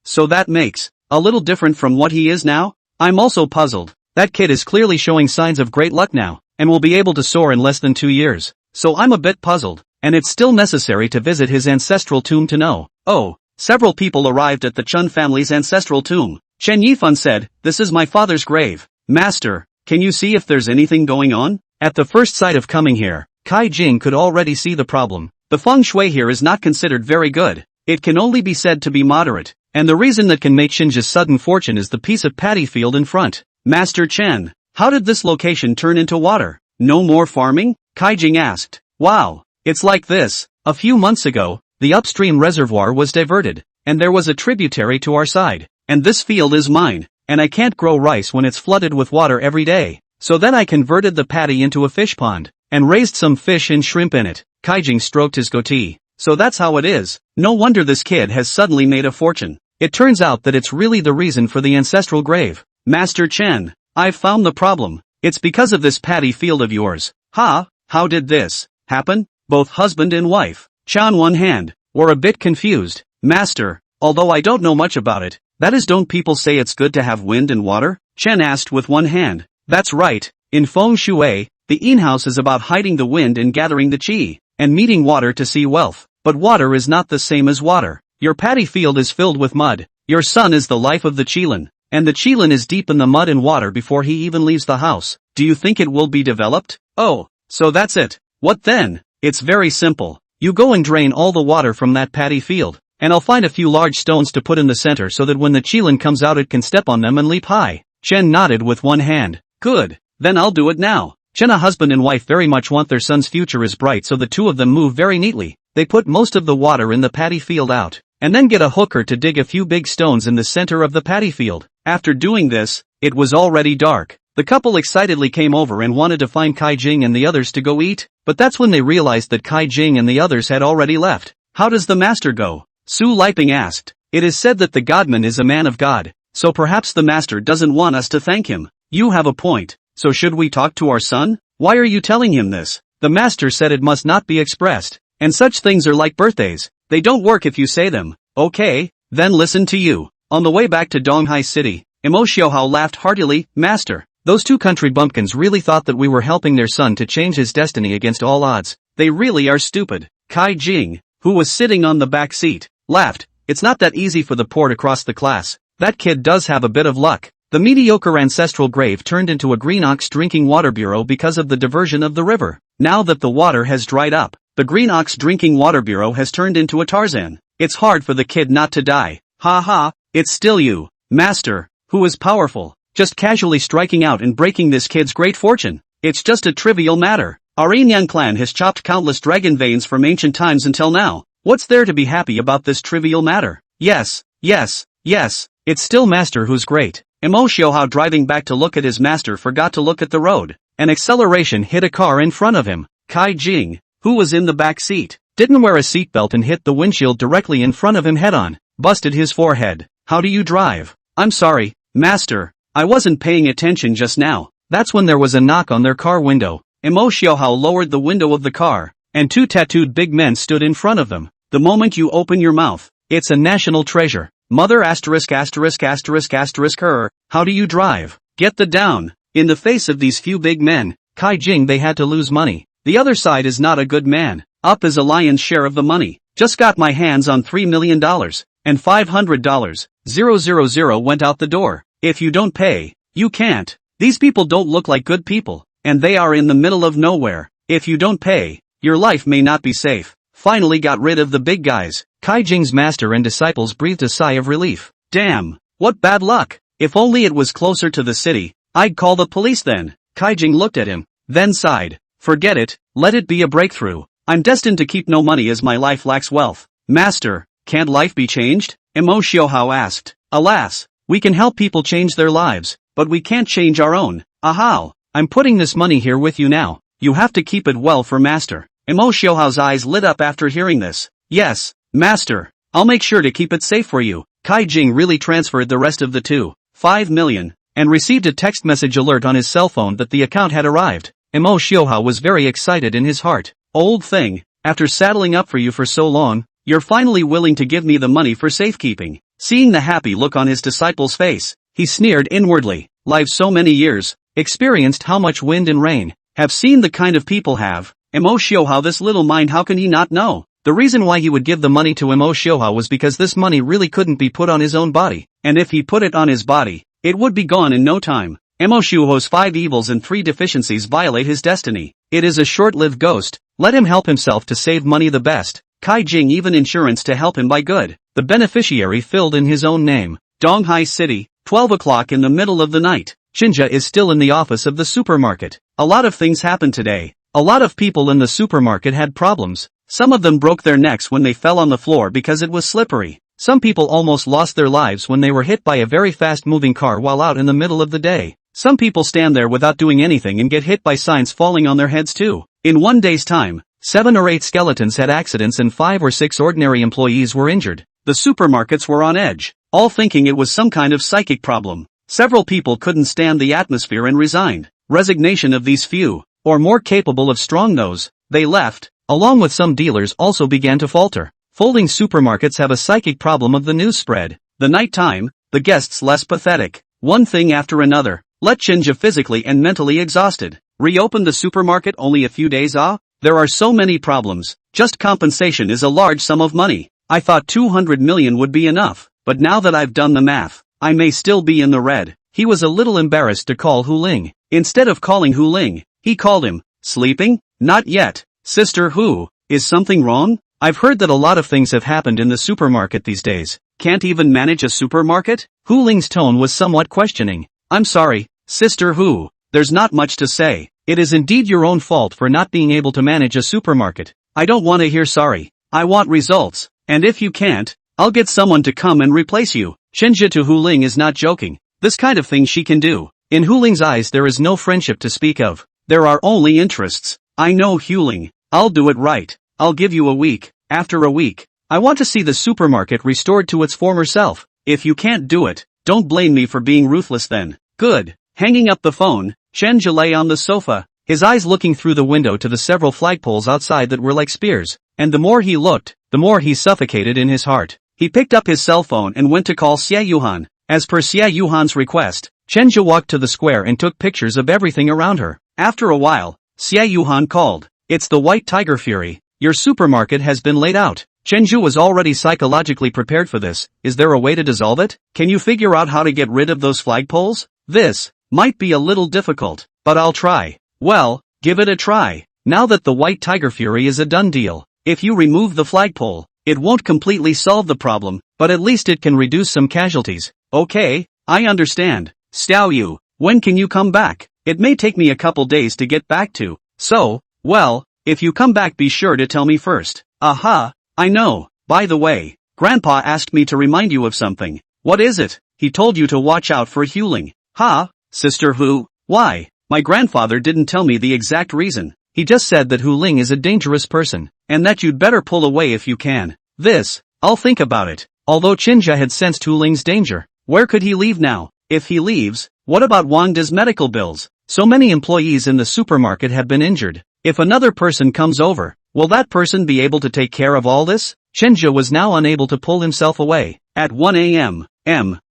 so that makes a little different from what he is now? I'm also puzzled. That kid is clearly showing signs of great luck now, and will be able to soar in less than 2 years. So I'm a bit puzzled, and it's still necessary to visit his ancestral tomb to know. Oh, several people arrived at the Chun family's ancestral tomb. Chen Yifan said, "This is my father's grave. Master, can you see if there's anything going on?" At the first sight of coming here, Kai Jing could already see the problem. The feng shui here is not considered very good. It can only be said to be moderate, and the reason that can make Shinja's sudden fortune is the piece of paddy field in front. Master Chen, how did this location turn into water? No more farming? Kai Jing asked. Wow, it's like this. A few months ago, the upstream reservoir was diverted, and there was a tributary to our side, and this field is mine, and I can't grow rice when it's flooded with water every day. So then I converted the paddy into a fish pond, and raised some fish and shrimp in it. Kai Jing stroked his goatee. So that's how it is. No wonder this kid has suddenly made a fortune. It turns out that it's really the reason for the ancestral grave. Master Chen, I've found the problem. It's because of this paddy field of yours. Ha, how did this happen? Both husband and wife, Chan one hand, were a bit confused. Master, although I don't know much about it, that is, don't people say it's good to have wind and water? Chen asked with one hand. That's right. In feng shui, the yin house is about hiding the wind and gathering the qi, and meeting water to see wealth. But water is not the same as water. Your paddy field is filled with mud. Your son is the life of the qilin, and the qilin is deep in the mud and water before he even leaves the house. Do you think it will be developed? Oh, so that's it. What then? It's very simple. You go and drain all the water from that paddy field, and I'll find a few large stones to put in the center so that when the qilin comes out it can step on them and leap high. Chen nodded with one hand. Good, then I'll do it now. Chen, a husband and wife, very much want their son's future is bright, so the two of them move very neatly. They put most of the water in the paddy field out, and then get a hooker to dig a few big stones in the center of the paddy field. After doing this, it was already dark. The couple excitedly came over and wanted to find Kai Jing and the others to go eat, but that's when they realized that Kai Jing and the others had already left. How does the master go? Su Liping asked. It is said that the godman is a man of God, so perhaps the master doesn't want us to thank him. You have a point. So should we talk to our son? Why are you telling him this? The master said it must not be expressed, and such things are like birthdays. They don't work if you say them. Okay, then listen to you. On the way back to Donghai City, Imo Xiaohao laughed heartily. Master, those two country bumpkins really thought that we were helping their son to change his destiny against all odds. They really are stupid. Kai Jing, who was sitting on the back seat, laughed. It's not that easy for the poor to cross the class. That kid does have a bit of luck. The mediocre ancestral grave turned into a green ox drinking water bureau because of the diversion of the river. Now that the water has dried up, the green ox drinking water bureau has turned into a Tarzan. It's hard for the kid not to die. Ha ha, it's still you, master, who is powerful, just casually striking out and breaking this kid's great fortune. It's just a trivial matter. Our Yinyang clan has chopped countless dragon veins from ancient times until now. What's there to be happy about this trivial matter? Yes, it's still master who's great. Imo Xiaohao, driving back to look at his master, forgot to look at the road. An acceleration hit a car in front of him. Kai Jing, who was in the back seat, didn't wear a seatbelt and hit the windshield directly in front of him head-on, busted his forehead. How do you drive? I'm sorry, master, I wasn't paying attention just now. That's when there was a knock on their car window. Imo Xiaohao lowered the window of the car, and two tattooed big men stood in front of them. The moment you open your mouth, it's a national treasure. Mother asterisk asterisk asterisk asterisk her, how do you drive? Get the down. In the face of these few big men, Kai Jing, they had to lose money. The other side is not a good man. Up is a lion's share of the money. Just got my hands on $3 million, and $500. 000 went out the door. If you don't pay, you can't. These people don't look like good people, and they are in the middle of nowhere. If you don't pay, your life may not be safe. Finally got rid of the big guys. Kai Jing's master and disciples breathed a sigh of relief. Damn, what bad luck. If only it was closer to the city, I'd call the police then. Kai Jing looked at him, then sighed. Forget it, let it be a breakthrough. I'm destined to keep no money as my life lacks wealth. Master, can't life be changed? Imo Xiaohao asked. Alas, we can help people change their lives, but we can't change our own. Ahau, I'm putting this money here with you now. You have to keep it well for master. Imo Xiaohao's eyes lit up after hearing this. Yes, master, I'll make sure to keep it safe for you. Kai Jing really transferred the rest of the 2.5 million, and received a text message alert on his cell phone that the account had arrived. Imo Xiaohao was very excited in his heart. Old thing, after saddling up for you for so long, you're finally willing to give me the money for safekeeping. Seeing the happy look on his disciple's face, he sneered inwardly. Live so many years, experienced how much wind and rain, have seen the kind of people have. Emo Shiohao, this little mind, how can he not know? The reason why he would give the money to Emo Shiohao was because this money really couldn't be put on his own body, and if he put it on his body, it would be gone in no time. Emo Shiohao's 5 evils and 3 deficiencies violate his destiny. It is a short-lived ghost. Let him help himself to save money the best. Kai Jing even insurance to help him buy good. The beneficiary filled in his own name. Donghai City, 12 o'clock in the middle of the night. Shinja is still in the office of the supermarket. A lot of things happened today. A lot of people in the supermarket had problems. Some of them broke their necks when they fell on the floor because it was slippery. Some people almost lost their lives when they were hit by a very fast-moving car while out in the middle of the day. Some people stand there without doing anything and get hit by signs falling on their heads too. In one day's time, 7 or 8 skeletons had accidents and 5 or 6 ordinary employees were injured. The supermarkets were on edge, all thinking it was some kind of psychic problem. Several people couldn't stand the atmosphere and resigned. Resignation of these few, or more capable of strong nose, they left, along with some dealers also began to falter. Folding supermarkets have a psychic problem of the news spread. The night time, the guests less pathetic. One thing after another, let Shinja physically and mentally exhausted. Reopen the supermarket only a few days There are so many problems. Just compensation is a large sum of money. I thought 200 million would be enough, but now that I've done the math, I may still be in the red. He was a little embarrassed to call Hu Ling. Instead of calling Hu Ling, he called him. Sleeping? Not yet. Sister Hu, is something wrong? I've heard that a lot of things have happened in the supermarket these days. Can't even manage a supermarket? Hu Ling's tone was somewhat questioning. I'm sorry, Sister Hu, there's not much to say. It is indeed your own fault for not being able to manage a supermarket. I don't want to hear sorry. I want results. And if you can't, I'll get someone to come and replace you. Shinja to Hu Ling is not joking. This kind of thing she can do. In Hu Ling's eyes there is no friendship to speak of. There are only interests. I know Hu Ling. I'll do it right. I'll give you a week. After a week, I want to see the supermarket restored to its former self. If you can't do it, don't blame me for being ruthless then. Good. Hanging up the phone, Shinja lay on the sofa, his eyes looking through the window to the several flagpoles outside that were like spears, and the more he looked, the more he suffocated in his heart. He picked up his cell phone and went to call Xie Yuhan. As per Xie Yuhan's request, Shinja walked to the square and took pictures of everything around her. After a while, Xie Yuhan called. It's the White Tiger Fury. Your supermarket has been laid out. Shinju was already psychologically prepared for this. Is there a way to dissolve it? Can you figure out how to get rid of those flagpoles? This might be a little difficult, but I'll try. Well, give it a try. Now that the White Tiger Fury is a done deal, if you remove the flagpole, it won't completely solve the problem, but at least it can reduce some casualties. Okay, I understand. Xiao Yu, when can you come back? It may take me a couple days to get back to. So, well, if you come back be sure to tell me first. Aha, I know. By the way, Grandpa asked me to remind you of something. What is it? He told you to watch out for Hu Ling. Ha, Sister Hu, why? My grandfather didn't tell me the exact reason. He just said that Hu Ling is a dangerous person, and that you'd better pull away if you can. This, I'll think about it. Although Shinja had sensed Hu Ling's danger, where could he leave now? If he leaves, what about Wang Da's medical bills? So many employees in the supermarket have been injured. If another person comes over, will that person be able to take care of all this? Shinja was now unable to pull himself away. At 1 a.m.,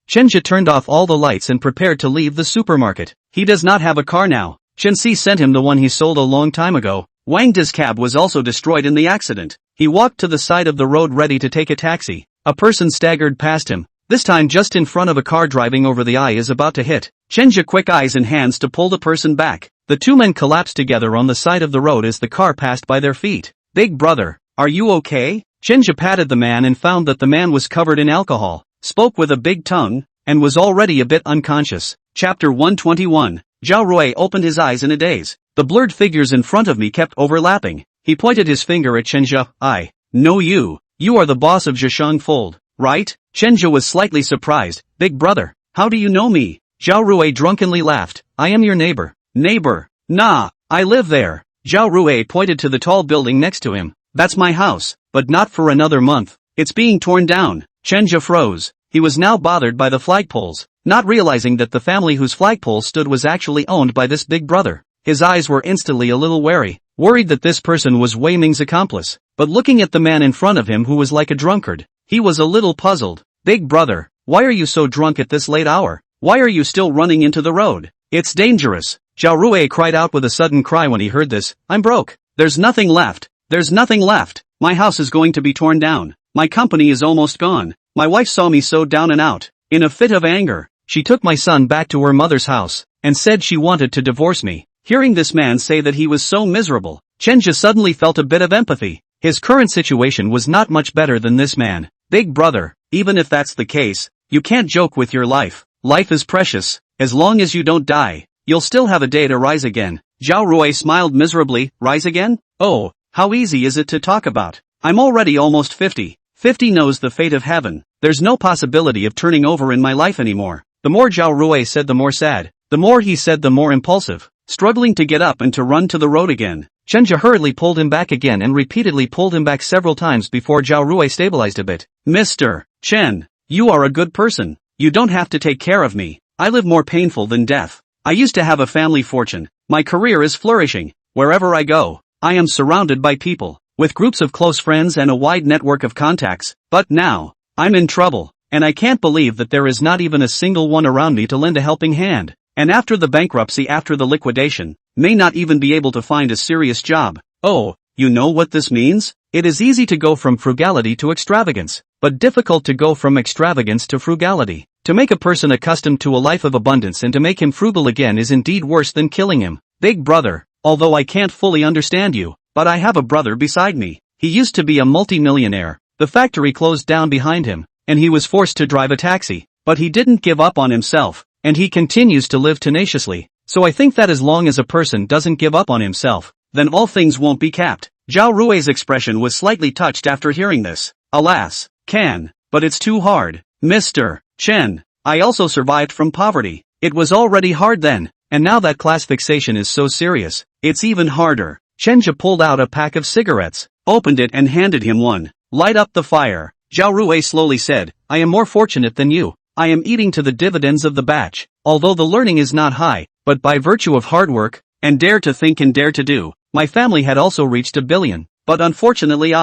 Shinja turned off all the lights and prepared to leave the supermarket. He does not have a car now. Shensi sent him the one he sold a long time ago. Wang Da's cab was also destroyed in the accident. He walked to the side of the road ready to take a taxi. A person staggered past him, this time just in front of a car driving over the eye is about to hit. Shinja quick eyes and hands to pull the person back. The two men collapsed together on the side of the road as the car passed by their feet. Big brother, are you okay? Shinja patted the man and found that the man was covered in alcohol, spoke with a big tongue, and was already a bit unconscious. Chapter 121. Zhao Rui opened his eyes in a daze. The blurred figures in front of me kept overlapping. He pointed his finger at Shinja. I know you. You are the boss of Zheshang Fold, right? Shinja was slightly surprised. Big brother, how do you know me? Zhao Rui drunkenly laughed. I am your neighbor. Neighbor? Nah, I live there. Zhao Rui pointed to the tall building next to him. That's my house, but not for another month. It's being torn down. Shinja froze. He was now bothered by the flagpoles, not realizing that the family whose flagpole stood was actually owned by this big brother. His eyes were instantly a little wary, worried that this person was Wei Ming's accomplice, but looking at the man in front of him who was like a drunkard, he was a little puzzled. Big brother, why are you so drunk at this late hour? Why are you still running into the road? It's dangerous. Zhao Rui cried out with a sudden cry when he heard this. I'm broke. There's nothing left. There's nothing left. My house is going to be torn down. My company is almost gone. My wife saw me so down and out. In a fit of anger, she took my son back to her mother's house and said she wanted to divorce me. Hearing this man say that he was so miserable, Chenja suddenly felt a bit of empathy. His current situation was not much better than this man. Big brother, even if that's the case, you can't joke with your life. Life is precious. As long as you don't die, you'll still have a day to rise again. Zhao Rui smiled miserably. Rise again? Oh, how easy is it to talk about? I'm already almost 50. 50 knows the fate of heaven. There's no possibility of turning over in my life anymore. The more Zhao Rui said, the more sad. The more he said, the more impulsive. Struggling to get up and to run to the road again. Chenja hurriedly pulled him back again and repeatedly pulled him back several times before Zhao Rui stabilized a bit. Mr. Chen, you are a good person. You don't have to take care of me. I live more painful than death. I used to have a family fortune. My career is flourishing. Wherever I go, I am surrounded by people, with groups of close friends and a wide network of contacts. But now, I'm in trouble, and I can't believe that there is not even a single one around me to lend a helping hand. And after the bankruptcy, after the liquidation, may not even be able to find a serious job. Oh, you know what this means? It is easy to go from frugality to extravagance, but difficult to go from extravagance to frugality. To make a person accustomed to a life of abundance and to make him frugal again is indeed worse than killing him. Big brother, although I can't fully understand you, but I have a brother beside me. He used to be a multi-millionaire. The factory closed down behind him, and he was forced to drive a taxi, but he didn't give up on himself, and he continues to live tenaciously. So I think that as long as a person doesn't give up on himself, then all things won't be capped. Zhao Rui's expression was slightly touched after hearing this. Alas, but it's too hard. Mr. Chen, I also survived from poverty. It was already hard then, and now that class fixation is so serious, it's even harder. Chenja pulled out a pack of cigarettes, opened it and handed him one. Light up the fire. Zhao Rui slowly said, I am more fortunate than you. I am eating to the dividends of the batch, although the learning is not high, but by virtue of hard work, and dare to think and dare to do, my family had also reached 1 billion. But unfortunately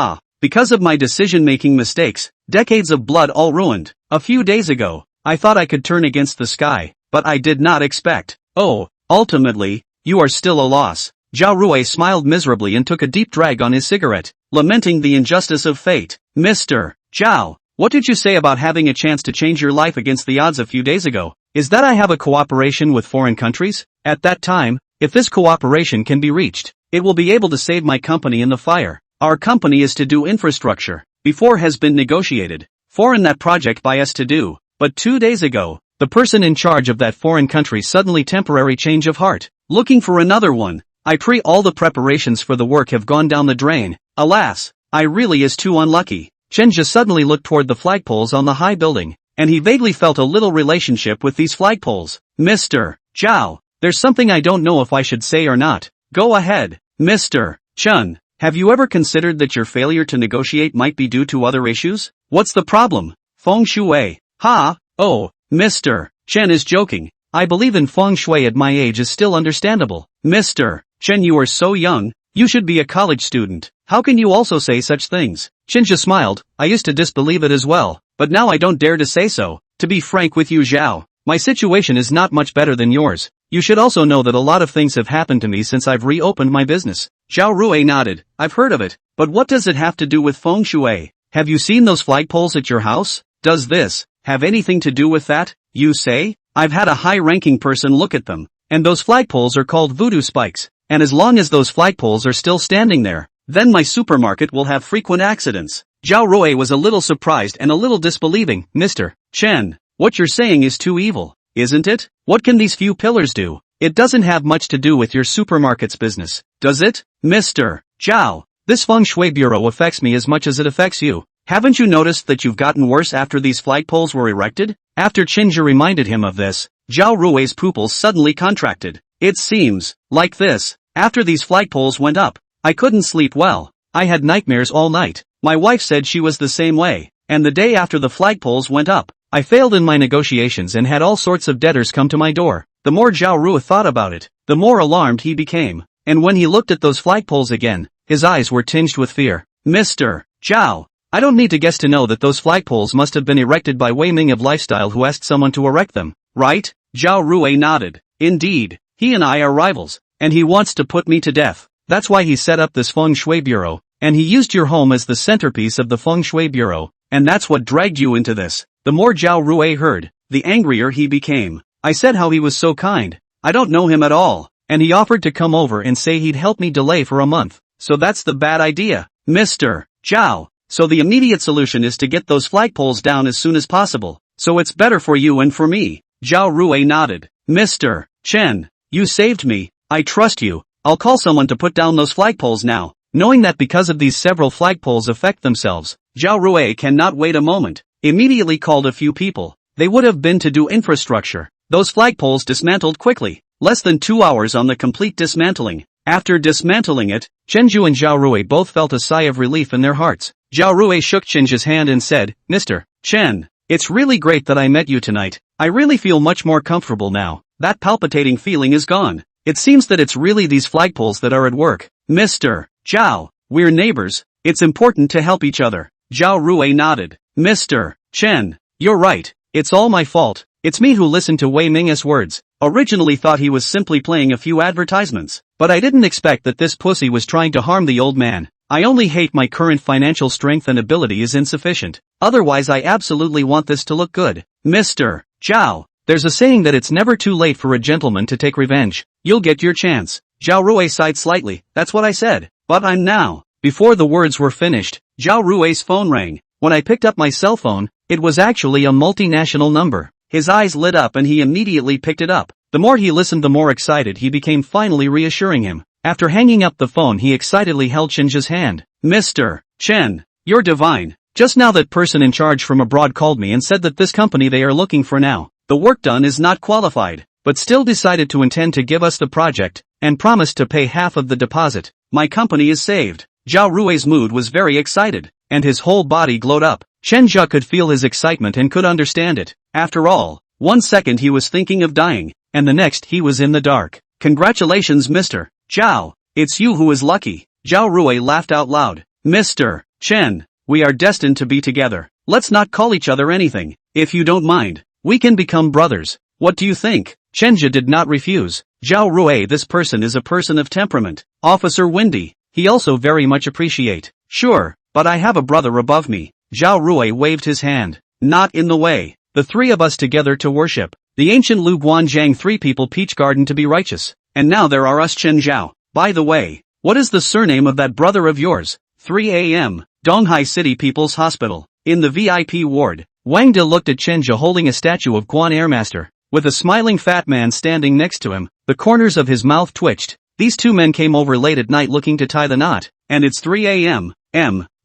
because of my decision-making mistakes, decades of blood all ruined. A few days ago, I thought I could turn against the sky, but I did not expect. Oh, ultimately, you are still a loss. Zhao Rui smiled miserably and took a deep drag on his cigarette, lamenting the injustice of fate. Mr. Zhao, what did you say about having a chance to change your life against the odds a few days ago? Is that I have a cooperation with foreign countries? At that time, if this cooperation can be reached, it will be able to save my company in the fire. Our company is to do infrastructure. Before has been negotiated. Foreign that project by us to do. But 2 days ago, the person in charge of that foreign country suddenly temporary change of heart. Looking for another one. I pray all the preparations for the work have gone down the drain. Alas, I really is too unlucky. Chenja suddenly looked toward the flagpoles on the high building, and he vaguely felt a little relationship with these flagpoles. Mr. Zhao, there's something I don't know if I should say or not. Go ahead. Mr. Chen, have you ever considered that your failure to negotiate might be due to other issues? What's the problem? Feng Shui. Oh, Mr. Chen is joking. I believe in feng shui at my age is still understandable. Mr. Chen, you are so young, you should be a college student. How can you also say such things? Chenja smiled. I used to disbelieve it as well, but now I don't dare to say so. To be frank with you, Zhao, my situation is not much better than yours. You should also know that a lot of things have happened to me since I've reopened my business. Zhao Rui nodded. I've heard of it, but what does it have to do with feng shui? Have you seen those flagpoles at your house? Does this have anything to do with that, you say? I've had a high-ranking person look at them, and those flagpoles are called voodoo spikes, and as long as those flagpoles are still standing there, then my supermarket will have frequent accidents. Zhao Rui was a little surprised and a little disbelieving. Mr. Chen, what you're saying is too evil, isn't it? What can these few pillars do? It doesn't have much to do with your supermarket's business, does it? Mr. Zhao, this feng shui bureau affects me as much as it affects you. Haven't you noticed that you've gotten worse after these flagpoles were erected? After Chenja reminded him of this, Zhao Rui's pupils suddenly contracted. It seems like this. After these flagpoles went up, I couldn't sleep well. I had nightmares all night. My wife said she was the same way. And the day after the flagpoles went up, I failed in my negotiations and had all sorts of debtors come to my door. The more Zhao Rui thought about it, the more alarmed he became. And when he looked at those flagpoles again, his eyes were tinged with fear. Mr. Zhao, I don't need to guess to know that those flagpoles must have been erected by Wei Ming of Lifestyle, who asked someone to erect them, right? Zhao Rui nodded. Indeed, he and I are rivals, and he wants to put me to death. That's why he set up this feng shui bureau, and he used your home as the centerpiece of the feng shui bureau, and that's what dragged you into this. The more Zhao Rui heard, the angrier he became. I said how he was so kind. I don't know him at all, and he offered to come over and say he'd help me delay for a month. So that's the bad idea, Mr. Zhao. So the immediate solution is to get those flagpoles down as soon as possible. So it's better for you and for me. Zhao Rui nodded. Mr. Chen, you saved me. I trust you. I'll call someone to put down those flagpoles now. Knowing that because of these several flagpoles affect themselves, Zhao Rui cannot wait a moment. Immediately called a few people. They would have been to do infrastructure. Those flagpoles dismantled quickly. Less than 2 hours on the complete dismantling. After dismantling it, Chenju and Zhao Rui both felt a sigh of relief in their hearts. Zhao Rui shook Chenju's hand and said, Mr. Chen, it's really great that I met you tonight. I really feel much more comfortable now. That palpitating feeling is gone. It seems that it's really these flagpoles that are at work. Mr. Zhao, we're neighbors. It's important to help each other. Zhao Rui nodded. Mr. Chen, you're right. It's all my fault. It's me who listened to Wei Ming's words. Originally thought he was simply playing a few advertisements. But I didn't expect that this pussy was trying to harm the old man. I only hate my current financial strength and ability is insufficient. Otherwise I absolutely want this to look good. Mr. Zhao, there's a saying that it's never too late for a gentleman to take revenge. You'll get your chance. Zhao Rui sighed slightly. That's what I said. But I'm now. Before the words were finished, Zhao Rui's phone rang. When I picked up my cell phone, it was actually a multinational number. His eyes lit up and he immediately picked it up. The more he listened, the more excited he became, finally reassuring him. After hanging up the phone, he excitedly held Chenju's hand. Mr. Chen, you're divine. Just now that person in charge from abroad called me and said that this company they are looking for now, the work done is not qualified, but still decided to intend to give us the project, and promised to pay half of the deposit. My company is saved. Zhao Rui's mood was very excited, and his whole body glowed up. Chenju could feel his excitement and could understand it. After all, 1 second he was thinking of dying, and the next he was in the dark. Congratulations, Mr. Zhao. It's you who is lucky. Zhao Rui laughed out loud. Mr. Chen, we are destined to be together. Let's not call each other anything. If you don't mind, we can become brothers. What do you think? Chenju did not refuse. Zhao Rui, this person is a person of temperament. Officer Windy, he also very much appreciate. Sure, but I have a brother above me. Zhao Rui waved his hand. Not in the way. The three of us together to worship. The ancient Lu Guanzhang 3 people peach garden to be righteous. And now there are us Chen Zhao. By the way, what is the surname of that brother of yours? 3 a.m. Donghai City People's Hospital. In the VIP ward, Wang De looked at Chenju holding a statue of Guan Airmaster. With a smiling fat man standing next to him, the corners of his mouth twitched. These two men came over late at night looking to tie the knot. And it's 3 a.m.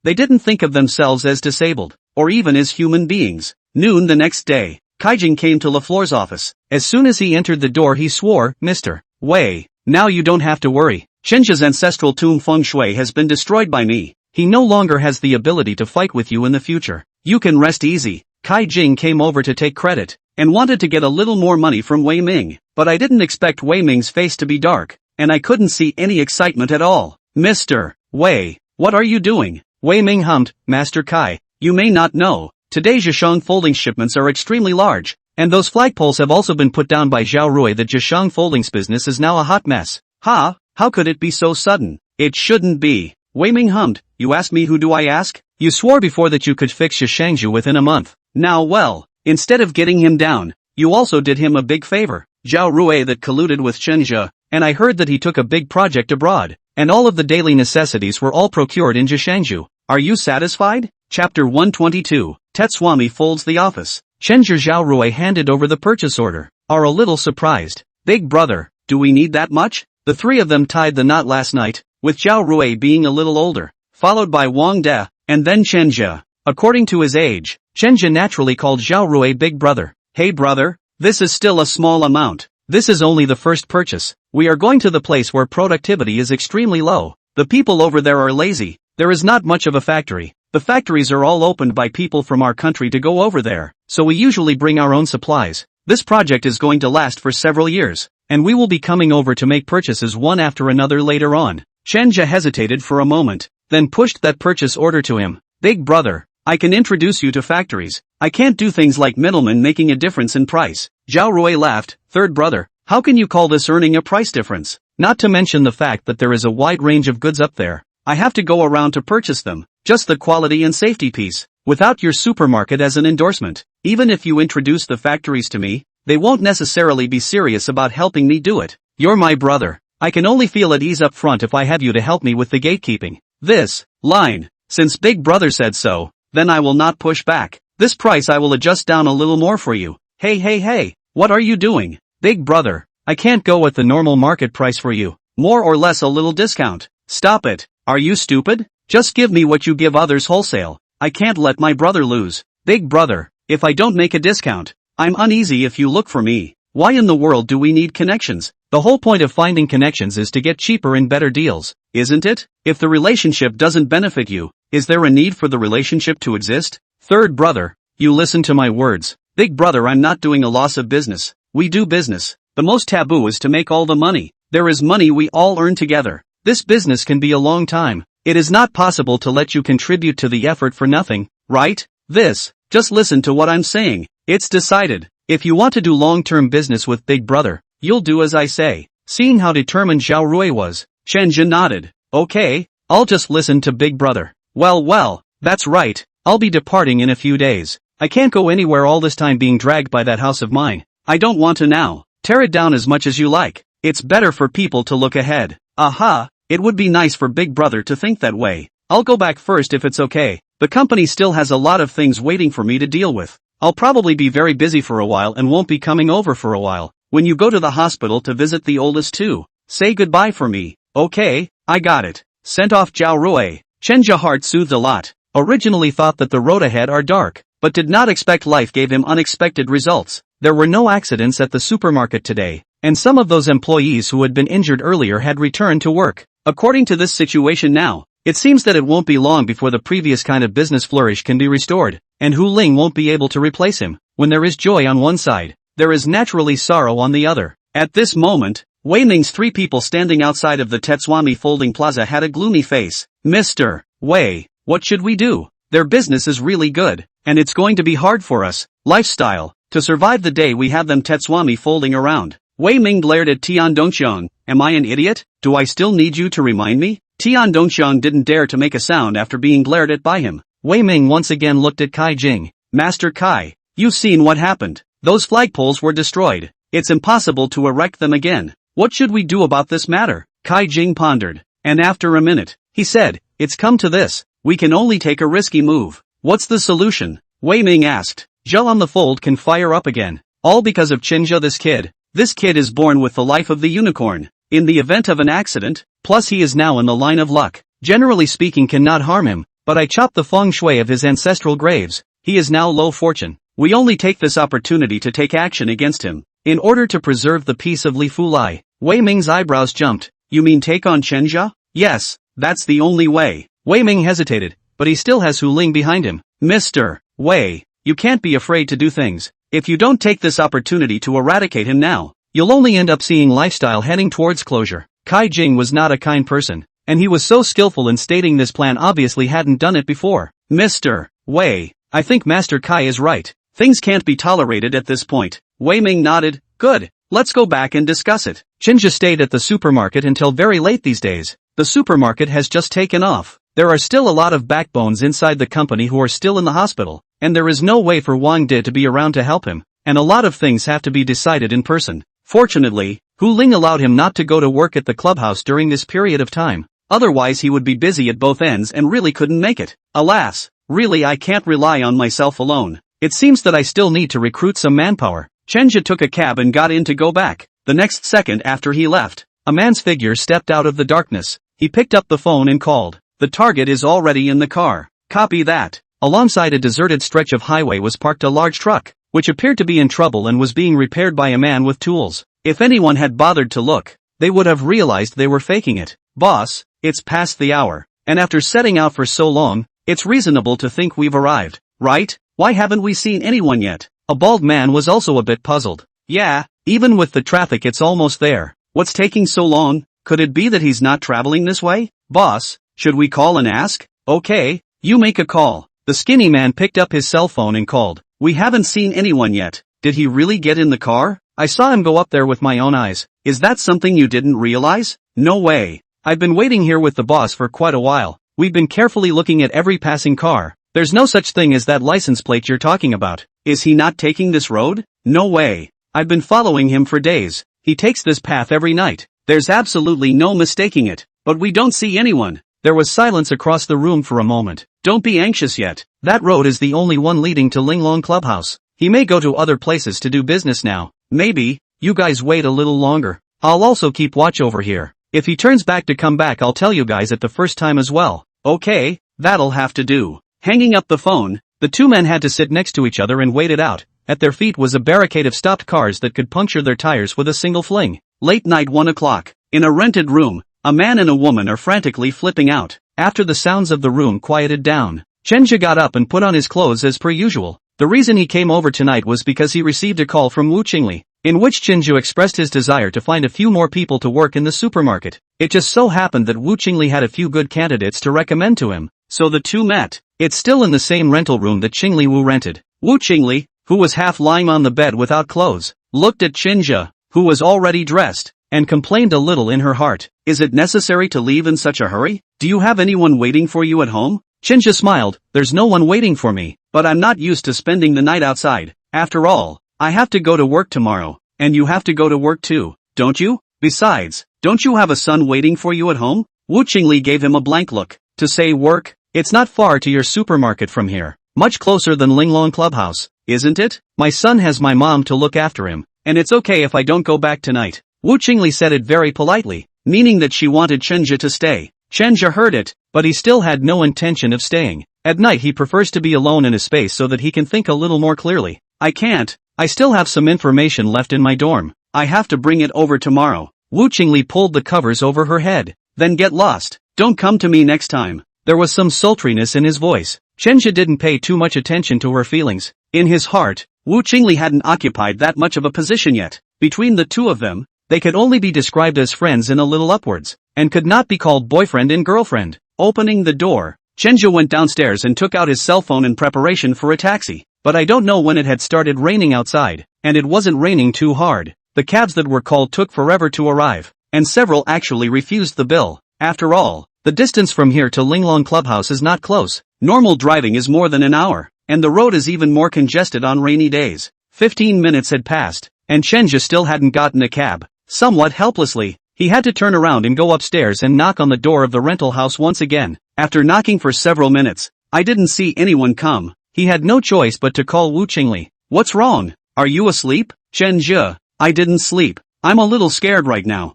They didn't think of themselves as disabled, or even as human beings. Noon the next day, Kaijing came to LaFleur's office. As soon as he entered the door he swore, Mr. Wei, now you don't have to worry. Chenju's ancestral tomb feng shui has been destroyed by me. He no longer has the ability to fight with you in the future. You can rest easy. Kaijing came over to take credit, and wanted to get a little more money from Wei Ming. But I didn't expect Wei Ming's face to be dark, and I couldn't see any excitement at all. Mr. Wei, what are you doing? Wei Ming hummed. Master Kai, you may not know, today Zheshang Folding shipments are extremely large, and those flagpoles have also been put down by Zhao Rui. The Zheshang Folding's business is now a hot mess. Ha, how could it be so sudden? It shouldn't be. Wei Ming hummed. You ask me, who do I ask? You swore before that you could fix Zheshangju within a month. Now well, instead of getting him down, you also did him a big favor. Zhao Rui that colluded with Chenju, and I heard that he took a big project abroad, and all of the daily necessities were all procured in Zheshangju. Are you satisfied? Chapter 122. Tetswami folds the office. Chenju Zhao Rui handed over the purchase order. Are a little surprised. Big brother, do we need that much? The three of them tied the knot last night, with Zhao Rui being a little older, followed by Wang De, and then Chenju. According to his age, Chenju naturally called Zhao Rui big brother. Hey brother, this is still a small amount. This is only the first purchase. We are going to the place where productivity is extremely low. The people over there are lazy. There is not much of a factory. The factories are all opened by people from our country to go over there, so we usually bring our own supplies. This project is going to last for several years, and we will be coming over to make purchases one after another later on. Chenju hesitated for a moment, then pushed that purchase order to him. Big brother, I can introduce you to factories. I can't do things like middlemen making a difference in price. Zhao Rui laughed. Third brother, how can you call this earning a price difference? Not to mention the fact that there is a wide range of goods up there. I have to go around to purchase them. Just the quality and safety piece. Without your supermarket as an endorsement. Even if you introduce the factories to me, they won't necessarily be serious about helping me do it. You're my brother. I can only feel at ease up front if I have you to help me with the gatekeeping. This line. Since Big Brother said so, then I will not push back. This price I will adjust down a little more for you. Hey, what are you doing? Big brother, I can't go at the normal market price for you. More or less a little discount. Stop it. Are you stupid? Just give me what you give others wholesale. I can't let my brother lose. Big brother, if I don't make a discount, I'm uneasy if you look for me. Why in the world do we need connections? The whole point of finding connections is to get cheaper and better deals, isn't it? If the relationship doesn't benefit you, is there a need for the relationship to exist? Third brother, you listen to my words. Big brother, I'm not doing a loss of business. We do business. The most taboo is to make all the money. There is money we all earn together. This business can be a long time. It is not possible to let you contribute to the effort for nothing, right? Just listen to what I'm saying. It's decided. If you want to do long-term business with Big Brother, you'll do as I say. Seeing how determined Zhao Rui was, Chen Jin nodded. Okay, I'll just listen to Big Brother. Well, that's right. I'll be departing in a few days. I can't go anywhere all this time being dragged by that house of mine. I don't want to now. Tear it down as much as you like. It's better for people to look ahead. Aha, it would be nice for Big Brother to think that way. I'll go back first if it's okay. The company still has a lot of things waiting for me to deal with. I'll probably be very busy for a while and won't be coming over for a while. When you go to the hospital to visit the oldest too, say goodbye for me. Okay, I got it. Sent off Zhao Rui. Chen's heart soothed a lot. Originally thought that the road ahead are dark, but did not expect life gave him unexpected results. There were no accidents at the supermarket today, and some of those employees who had been injured earlier had returned to work. According to this situation now, it seems that it won't be long before the previous kind of business flourish can be restored, and Hu Ling won't be able to replace him. When there is joy on one side, there is naturally sorrow on the other. At this moment, Wei Ming's three people standing outside of the Tetswami Folding Plaza had a gloomy face. Mr. Wei, what should we do? Their business is really good, and it's going to be hard for us. Lifestyle, to survive the day we have them Tetswami folding around. Wei Ming glared at Tian Dongxiang. Am I an idiot? Do I still need you to remind me? Tian Dongxiang didn't dare to make a sound after being glared at by him. Wei Ming once again looked at Kai Jing. Master Kai, you've seen what happened. Those flagpoles were destroyed. It's impossible to erect them again. What should we do about this matter? Kai Jing pondered. And after a minute, he said, it's come to this. We can only take a risky move. What's the solution? Wei Ming asked. Gel on the fold can fire up again. All because of Chenja this kid. This kid is born with the life of the unicorn. In the event of an accident, plus he is now in the line of luck. Generally speaking cannot harm him, but I chopped the feng shui of his ancestral graves. He is now low fortune. We only take this opportunity to take action against him, in order to preserve the peace of Li Fulai. Wei Ming's eyebrows jumped. You mean take on Chenja? Yes, that's the only way. Wei Ming hesitated, but he still has Hu Ling behind him. Mr. Wei, you can't be afraid to do things. If you don't take this opportunity to eradicate him now, you'll only end up seeing lifestyle heading towards closure. Kai Jing was not a kind person, and he was so skillful in stating this plan obviously hadn't done it before. Mr. Wei, I think Master Kai is right. Things can't be tolerated at this point. Wei Ming nodded. Good, let's go back and discuss it. Chenja stayed at the supermarket until very late these days. The supermarket has just taken off. There are still a lot of backbones inside the company who are still in the hospital, and there is no way for Wang Di to be around to help him, and a lot of things have to be decided in person. Fortunately, Hu Ling allowed him not to go to work at the clubhouse during this period of time. Otherwise he would be busy at both ends and really couldn't make it. Alas, really I can't rely on myself alone. It seems that I still need to recruit some manpower. Chenja took a cab and got in to go back. The next second after he left, a man's figure stepped out of the darkness. He picked up the phone and called. The target is already in the car. Copy that. Alongside a deserted stretch of highway was parked a large truck, which appeared to be in trouble and was being repaired by a man with tools. If anyone had bothered to look, they would have realized they were faking it. Boss, it's past the hour, and after setting out for so long, it's reasonable to think we've arrived, right? Why haven't we seen anyone yet? A bald man was also a bit puzzled. Yeah, even with the traffic it's almost there. What's taking so long? Could it be that he's not traveling this way? Boss, should we call and ask? Okay, You make a call. The skinny man picked up his cell phone and called. We haven't seen anyone yet. Did he really get in the car? I saw him go up there with my own eyes. Is that something you didn't realize? No way. I've been waiting here with the boss for quite a while. We've been carefully looking at every passing car. There's no such thing as that license plate you're talking about. Is he not taking this road? No way. I've been following him for days. He takes this path every night. There's absolutely no mistaking it. But we don't see anyone. There was silence across the room for a moment. Don't be anxious yet. That road is the only one leading to Linglong Clubhouse. He may go to other places to do business now. Maybe. You guys wait a little longer. I'll also keep watch over here. If he turns back to come back, I'll tell you guys at the first time as well. Okay, that'll have to do. Hanging up the phone, the two men had to sit next to each other and wait it out. At their feet was a barricade of stopped cars that could puncture their tires with a single fling. Late night 1 o'clock. In a rented room, a man and a woman are frantically flipping out. After the sounds of the room quieted down, Chenja got up and put on his clothes as per usual. The reason he came over tonight was because he received a call from Wu Qingli, in which Chenju expressed his desire to find a few more people to work in the supermarket. It just so happened that Wu Qingli had a few good candidates to recommend to him, so the two met. It's still in the same rental room that Qingli Wu rented. Wu Qingli, who was half lying on the bed without clothes, looked at Chenja, who was already dressed, and complained a little in her heart. Is it necessary to leave in such a hurry? Do you have anyone waiting for you at home? Chenja smiled. There's no one waiting for me, but I'm not used to spending the night outside. After all, I have to go to work tomorrow, and you have to go to work too, don't you? Besides, don't you have a son waiting for you at home? Wu Qingli gave him a blank look. To say work? It's not far to your supermarket from here. Much closer than Linglong Clubhouse, isn't it? My son has my mom to look after him, and it's okay if I don't go back tonight. Wu Qingli said it very politely, meaning that she wanted Chenja to stay. Chenja heard it, but he still had no intention of staying. At night he prefers to be alone in a space so that he can think a little more clearly. I can't. I still have some information left in my dorm. I have to bring it over tomorrow. Wu Qingli pulled the covers over her head. Then get lost. Don't come to me next time. There was some sultriness in his voice. Chenja didn't pay too much attention to her feelings. In his heart, Wu Qingli hadn't occupied that much of a position yet. Between the two of them, they could only be described as friends and a little upwards, and could not be called boyfriend and girlfriend. Opening the door, Chenja went downstairs and took out his cell phone in preparation for a taxi. But I don't know when it had started raining outside, and it wasn't raining too hard. The cabs that were called took forever to arrive, and several actually refused the bill. After all, the distance from here to Linglong Clubhouse is not close. Normal driving is more than an hour, and the road is even more congested on rainy days. 15 minutes had passed, and Chenja still hadn't gotten a cab. Somewhat helplessly, he had to turn around and go upstairs and knock on the door of the rental house once again. After knocking for several minutes, I didn't see anyone come. He had no choice but to call Wu Qingli. What's wrong? Are you asleep? Chenja, I didn't sleep. I'm a little scared right now.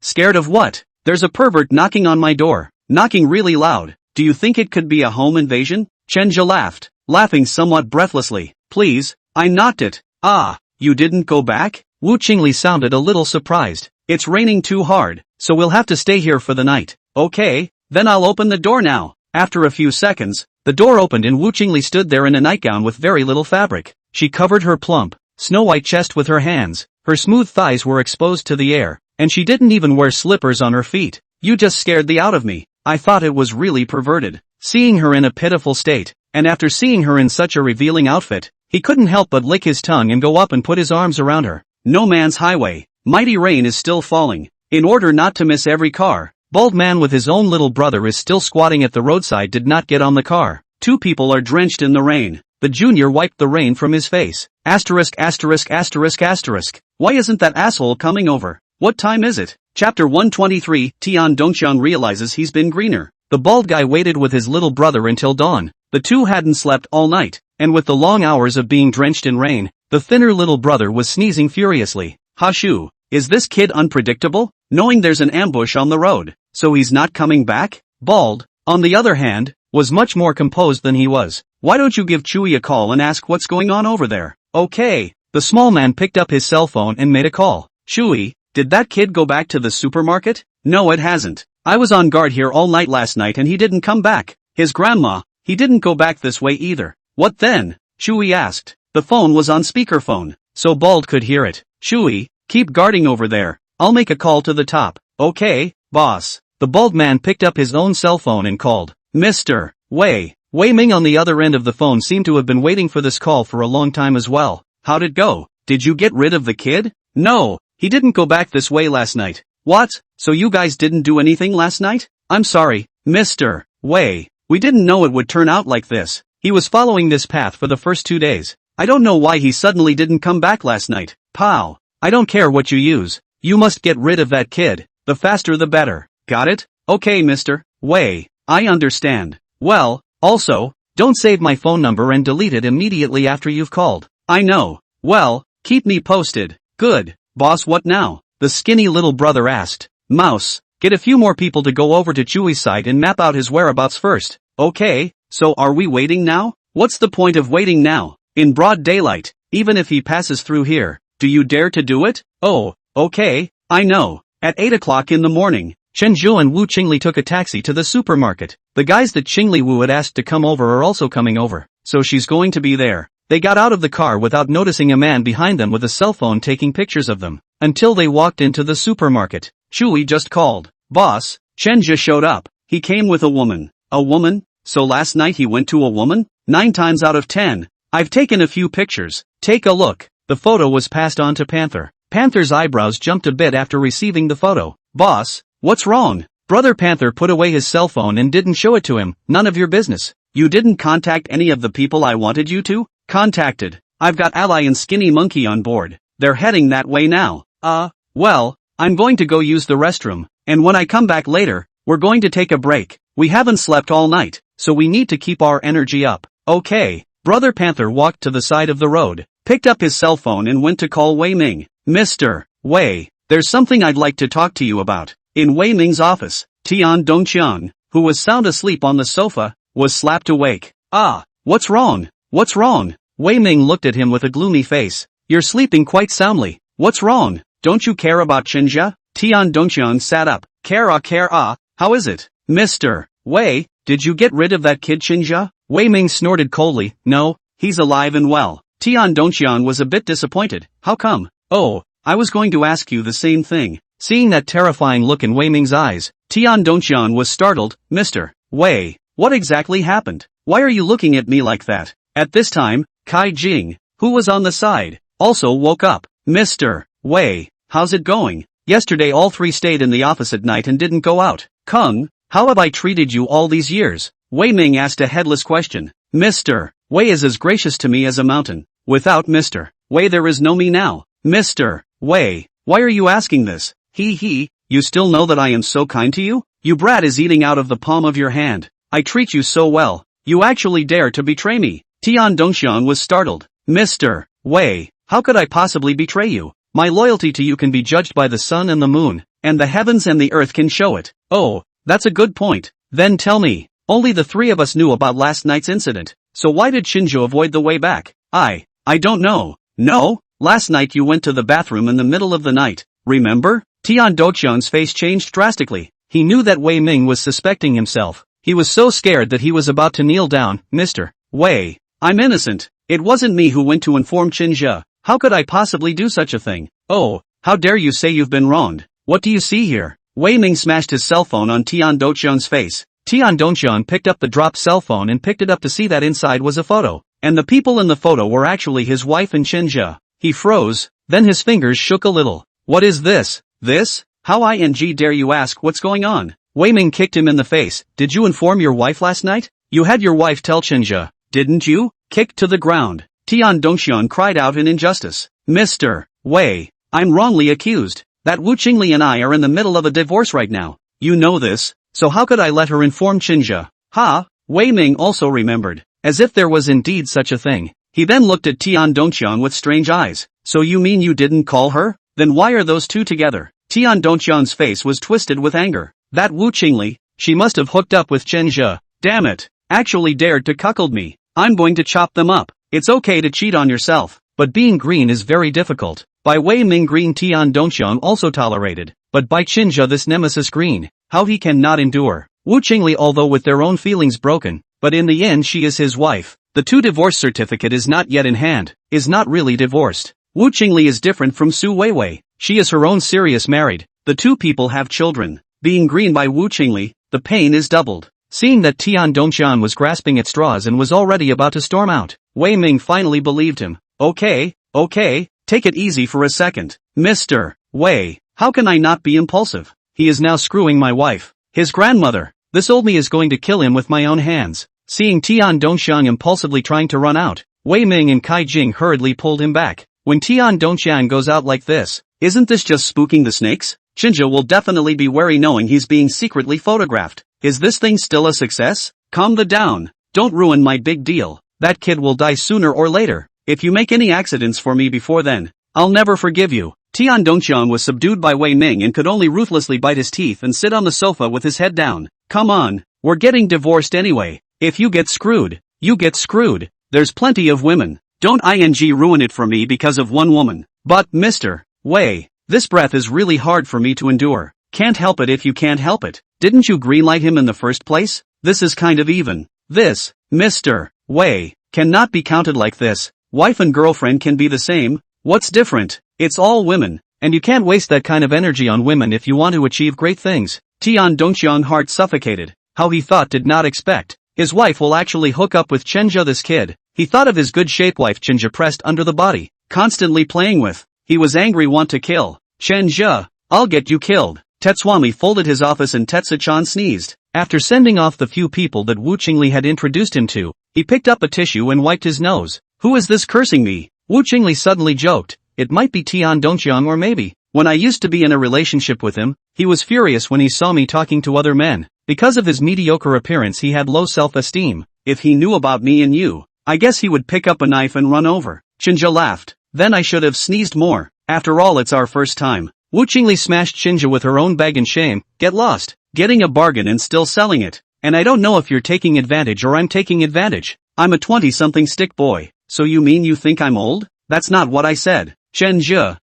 Scared of what? There's a pervert knocking on my door, knocking really loud. Do you think it could be a home invasion? Chenja laughed, laughing somewhat breathlessly. Please, I knocked it. Ah, you didn't go back? Wu Qingli sounded a little surprised. It's raining too hard, so we'll have to stay here for the night. Okay, then I'll open the door now. After a few seconds, the door opened and Wu Qingli stood there in a nightgown with very little fabric. She covered her plump, snow-white chest with her hands. Her smooth thighs were exposed to the air, and she didn't even wear slippers on her feet. You just scared the out of me. I thought it was really perverted. Seeing her in a pitiful state, and after seeing her in such a revealing outfit, he couldn't help but lick his tongue and go up and put his arms around her. No man's highway. Mighty rain is still falling. In order not to miss every car, bald man with his own little brother is still squatting at the roadside did not get on the car. Two people are drenched in the rain. The junior wiped the rain from his face. Asterisk. Why isn't that asshole coming over? What time is it? Chapter 123, Tian Dongxiang realizes he's been greener. The bald guy waited with his little brother until dawn. The two hadn't slept all night, and with the long hours of being drenched in rain, the thinner little brother was sneezing furiously. Hashu, is this kid unpredictable? Knowing there's an ambush on the road, so he's not coming back? Bald, on the other hand, was much more composed than he was. Why don't you give Chewy a call and ask what's going on over there? Okay. The small man picked up his cell phone and made a call. Chewy, did that kid go back to the supermarket? No, it hasn't. I was on guard here all night last night and he didn't come back. His grandma, he didn't go back this way either. What then? Chewy asked. The phone was on speakerphone, so Bald could hear it. Chewy, keep guarding over there. I'll make a call to the top. Okay, boss. The bald man picked up his own cell phone and called. Mr. Wei Ming on the other end of the phone seemed to have been waiting for this call for a long time as well. How'd it go? Did you get rid of the kid? No, he didn't go back this way last night. What? So you guys didn't do anything last night? I'm sorry, Mr. Wei. We didn't know it would turn out like this. He was following this path for the first 2 days. I don't know why he suddenly didn't come back last night. Pow. I don't care what you use. You must get rid of that kid. The faster the better. Got it? Okay, Mr. Wei. I understand. Well, also, don't save my phone number and delete it immediately after you've called. I know. Well, keep me posted. Good. Boss, what now? The skinny little brother asked. Mouse, get a few more people to go over to Chewy's site and map out his whereabouts first. Okay, so are we waiting now? What's the point of waiting now? In broad daylight, even if he passes through here, do you dare to do it? Oh, okay, I know. At 8 o'clock in the morning, Chen Zhou and Wu Qingli took a taxi to the supermarket. The guys that Qingli Wu had asked to come over are also coming over, so she's going to be there. They got out of the car without noticing a man behind them with a cell phone taking pictures of them, until they walked into the supermarket. Chewy just called. Boss, Chen Zhe showed up. He came with a woman. A woman? So last night he went to a woman? 9 times out of 10. I've taken a few pictures. Take a look. The photo was passed on to Panther. Panther's eyebrows jumped a bit after receiving the photo. Boss, what's wrong? Brother Panther put away his cell phone and didn't show it to him. None of your business. You didn't contact any of the people I wanted you to? Contacted. I've got Ally and Skinny Monkey on board. They're heading that way now. Well, I'm going to go use the restroom, and when I come back later, we're going to take a break. We haven't slept all night, so we need to keep our energy up. Okay. Brother Panther walked to the side of the road, picked up his cell phone and went to call Wei Ming. Mr. Wei, there's something I'd like to talk to you about. In Wei Ming's office, Tian Dongqiang, who was sound asleep on the sofa, was slapped awake. What's wrong? What's wrong? Wei Ming looked at him with a gloomy face. You're sleeping quite soundly. What's wrong? Don't you care about Chenjia? Tian Dongqiang sat up. Care, how is it? Mr. Wei, did you get rid of that kid Chenjia? Wei Ming snorted coldly. No, he's alive and well. Tian Dongqiang was a bit disappointed. How come? Oh, I was going to ask you the same thing. Seeing that terrifying look in Wei Ming's eyes, Tian Dongqiang was startled. Mr. Wei, what exactly happened? Why are you looking at me like that? At this time, Kai Jing, who was on the side, also woke up. Mr. Wei, how's it going? Yesterday all 3 stayed in the office at night and didn't go out. Kung, how have I treated you all these years? Wei Ming asked a headless question. Mr. Wei is as gracious to me as a mountain. Without Mr. Wei there is no me now. Mr. Wei, why are you asking this? You still know that I am so kind to you? You brat is eating out of the palm of your hand. I treat you so well. You actually dare to betray me. Tian Dongqiang was startled. Mr. Wei, how could I possibly betray you? My loyalty to you can be judged by the sun and the moon, and the heavens and the earth can show it. Oh, that's a good point. Then tell me, only the 3 of us knew about last night's incident, so why did Shinjo avoid the way back? I don't know. No? Last night you went to the bathroom in the middle of the night, remember? Tian Dongqiang's face changed drastically. He knew that Wei Ming was suspecting himself. He was so scared that he was about to kneel down. Mr. Wei, I'm innocent. It wasn't me who went to inform Chenjia. How could I possibly do such a thing? Oh, how dare you say you've been wronged? What do you see here? Wei Ming smashed his cell phone on Tian Dongqiang's face. Tian Dongqiang picked up the dropped cell phone and picked it up to see that inside was a photo. And the people in the photo were actually his wife and Chenjia. He froze, then his fingers shook a little. What is this? This? How dare you ask what's going on? Wei Ming kicked him in the face. Did you inform your wife last night? You had your wife tell Chenjia, didn't you? Kicked to the ground. Tian Dongqiang cried out in injustice. Mr. Wei, I'm wrongly accused. That Wu Qingli and I are in the middle of a divorce right now. You know this, so how could I let her inform Chenjia? Wei Ming also remembered, as if there was indeed such a thing. He then looked at Tian Dongqiang with strange eyes. So you mean you didn't call her? Then why are those 2 together? Tian Dongqiang's face was twisted with anger. That Wu Qingli, she must have hooked up with Chenjia. Damn it, actually dared to cuckold me. I'm going to chop them up. It's okay to cheat on yourself, but being green is very difficult. By Wei Ming green Tian Dongqiang also tolerated, but by Chenjia this nemesis green, how he cannot endure. Wu Qingli although with their own feelings broken, but in the end she is his wife. The 2 divorce certificate is not yet in hand, is not really divorced. Wu Qingli is different from Su Weiwei. She is her own serious married. The 2 people have children. Being green by Wu Qingli, the pain is doubled. Seeing that Tian Dongxian was grasping at straws and was already about to storm out, Wei Ming finally believed him. Okay, take it easy for a second. Mr. Wei, how can I not be impulsive? He is now screwing my wife. His grandmother. This old me is going to kill him with my own hands. Seeing Tian Dongxian impulsively trying to run out, Wei Ming and Kai Jing hurriedly pulled him back. When Tian Dongxian goes out like this, isn't this just spooking the snakes? Chinja will definitely be wary knowing he's being secretly photographed. Is this thing still a success? Calm down. Don't ruin my big deal. That kid will die sooner or later. If you make any accidents for me before then, I'll never forgive you. Tian Dongxian was subdued by Wei Ming and could only ruthlessly bite his teeth and sit on the sofa with his head down. Come on, we're getting divorced anyway. If you get screwed, you get screwed. There's plenty of women. Don't ruin it for me because of one woman. But Mr. Wei, this breath is really hard for me to endure. Can't help it if you can't help it. Didn't you greenlight him in the first place? This is kind of even. This, Mr. Wei, cannot be counted like this. Wife and girlfriend can be the same. What's different? It's all women. And you can't waste that kind of energy on women if you want to achieve great things. Tian Dongxian heart suffocated. How he thought did not expect. His wife will actually hook up with Chenja this kid. He thought of his good-shaped wife Chenja pressed under the body, constantly playing with. He was angry want to kill. Chenja, I'll get you killed. Tetswami folded his office and Tetsu-chan sneezed. After sending off the few people that Wu Qingli had introduced him to, he picked up a tissue and wiped his nose. Who is this cursing me? Wu Qingli suddenly joked. It might be Tian Dongxiang or maybe. When I used to be in a relationship with him, he was furious when he saw me talking to other men. Because of his mediocre appearance he had low self-esteem. If he knew about me and you, I guess he would pick up a knife and run over. Chinja laughed. Then I should have sneezed more. After all, it's our first time. Wu Qingli smashed Chinja with her own bag in shame. Get lost. Getting a bargain and still selling it. And I don't know if you're taking advantage or I'm taking advantage. I'm a 20-something stick boy. So you mean you think I'm old? That's not what I said. Chenja,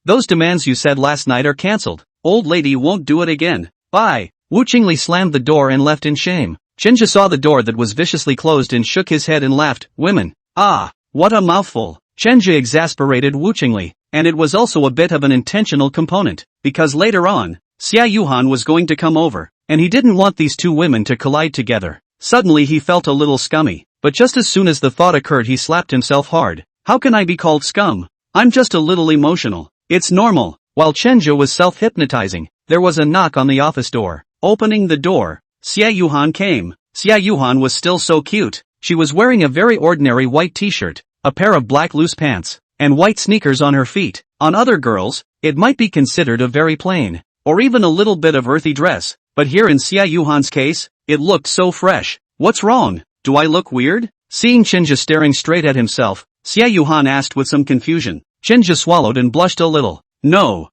those demands you said last night are cancelled. Old lady won't do it again. Bye. Wu Qingli slammed the door and left in shame. Chenja saw the door that was viciously closed and shook his head and laughed. Women. Ah, what a mouthful. Chenja exasperated Wu Qingli, and it was also a bit of an intentional component, because later on, Xia Yuhan was going to come over, and he didn't want these two women to collide together. Suddenly he felt a little scummy, but just as soon as the thought occurred he slapped himself hard. How can I be called scum? I'm just a little emotional. It's normal. While Chenja was self-hypnotizing, there was a knock on the office door. Opening the door, Xia Yuhan came. Xia Yuhan was still so cute. She was wearing a very ordinary white t-shirt, a pair of black loose pants, and white sneakers on her feet. On other girls, it might be considered a very plain, or even a little bit of earthy dress, but here in Xia Yuhan's case, it looked so fresh. What's wrong? Do I look weird? Seeing Chenja staring straight at himself, Xia Yuhan asked with some confusion. Chenja swallowed and blushed a little. No,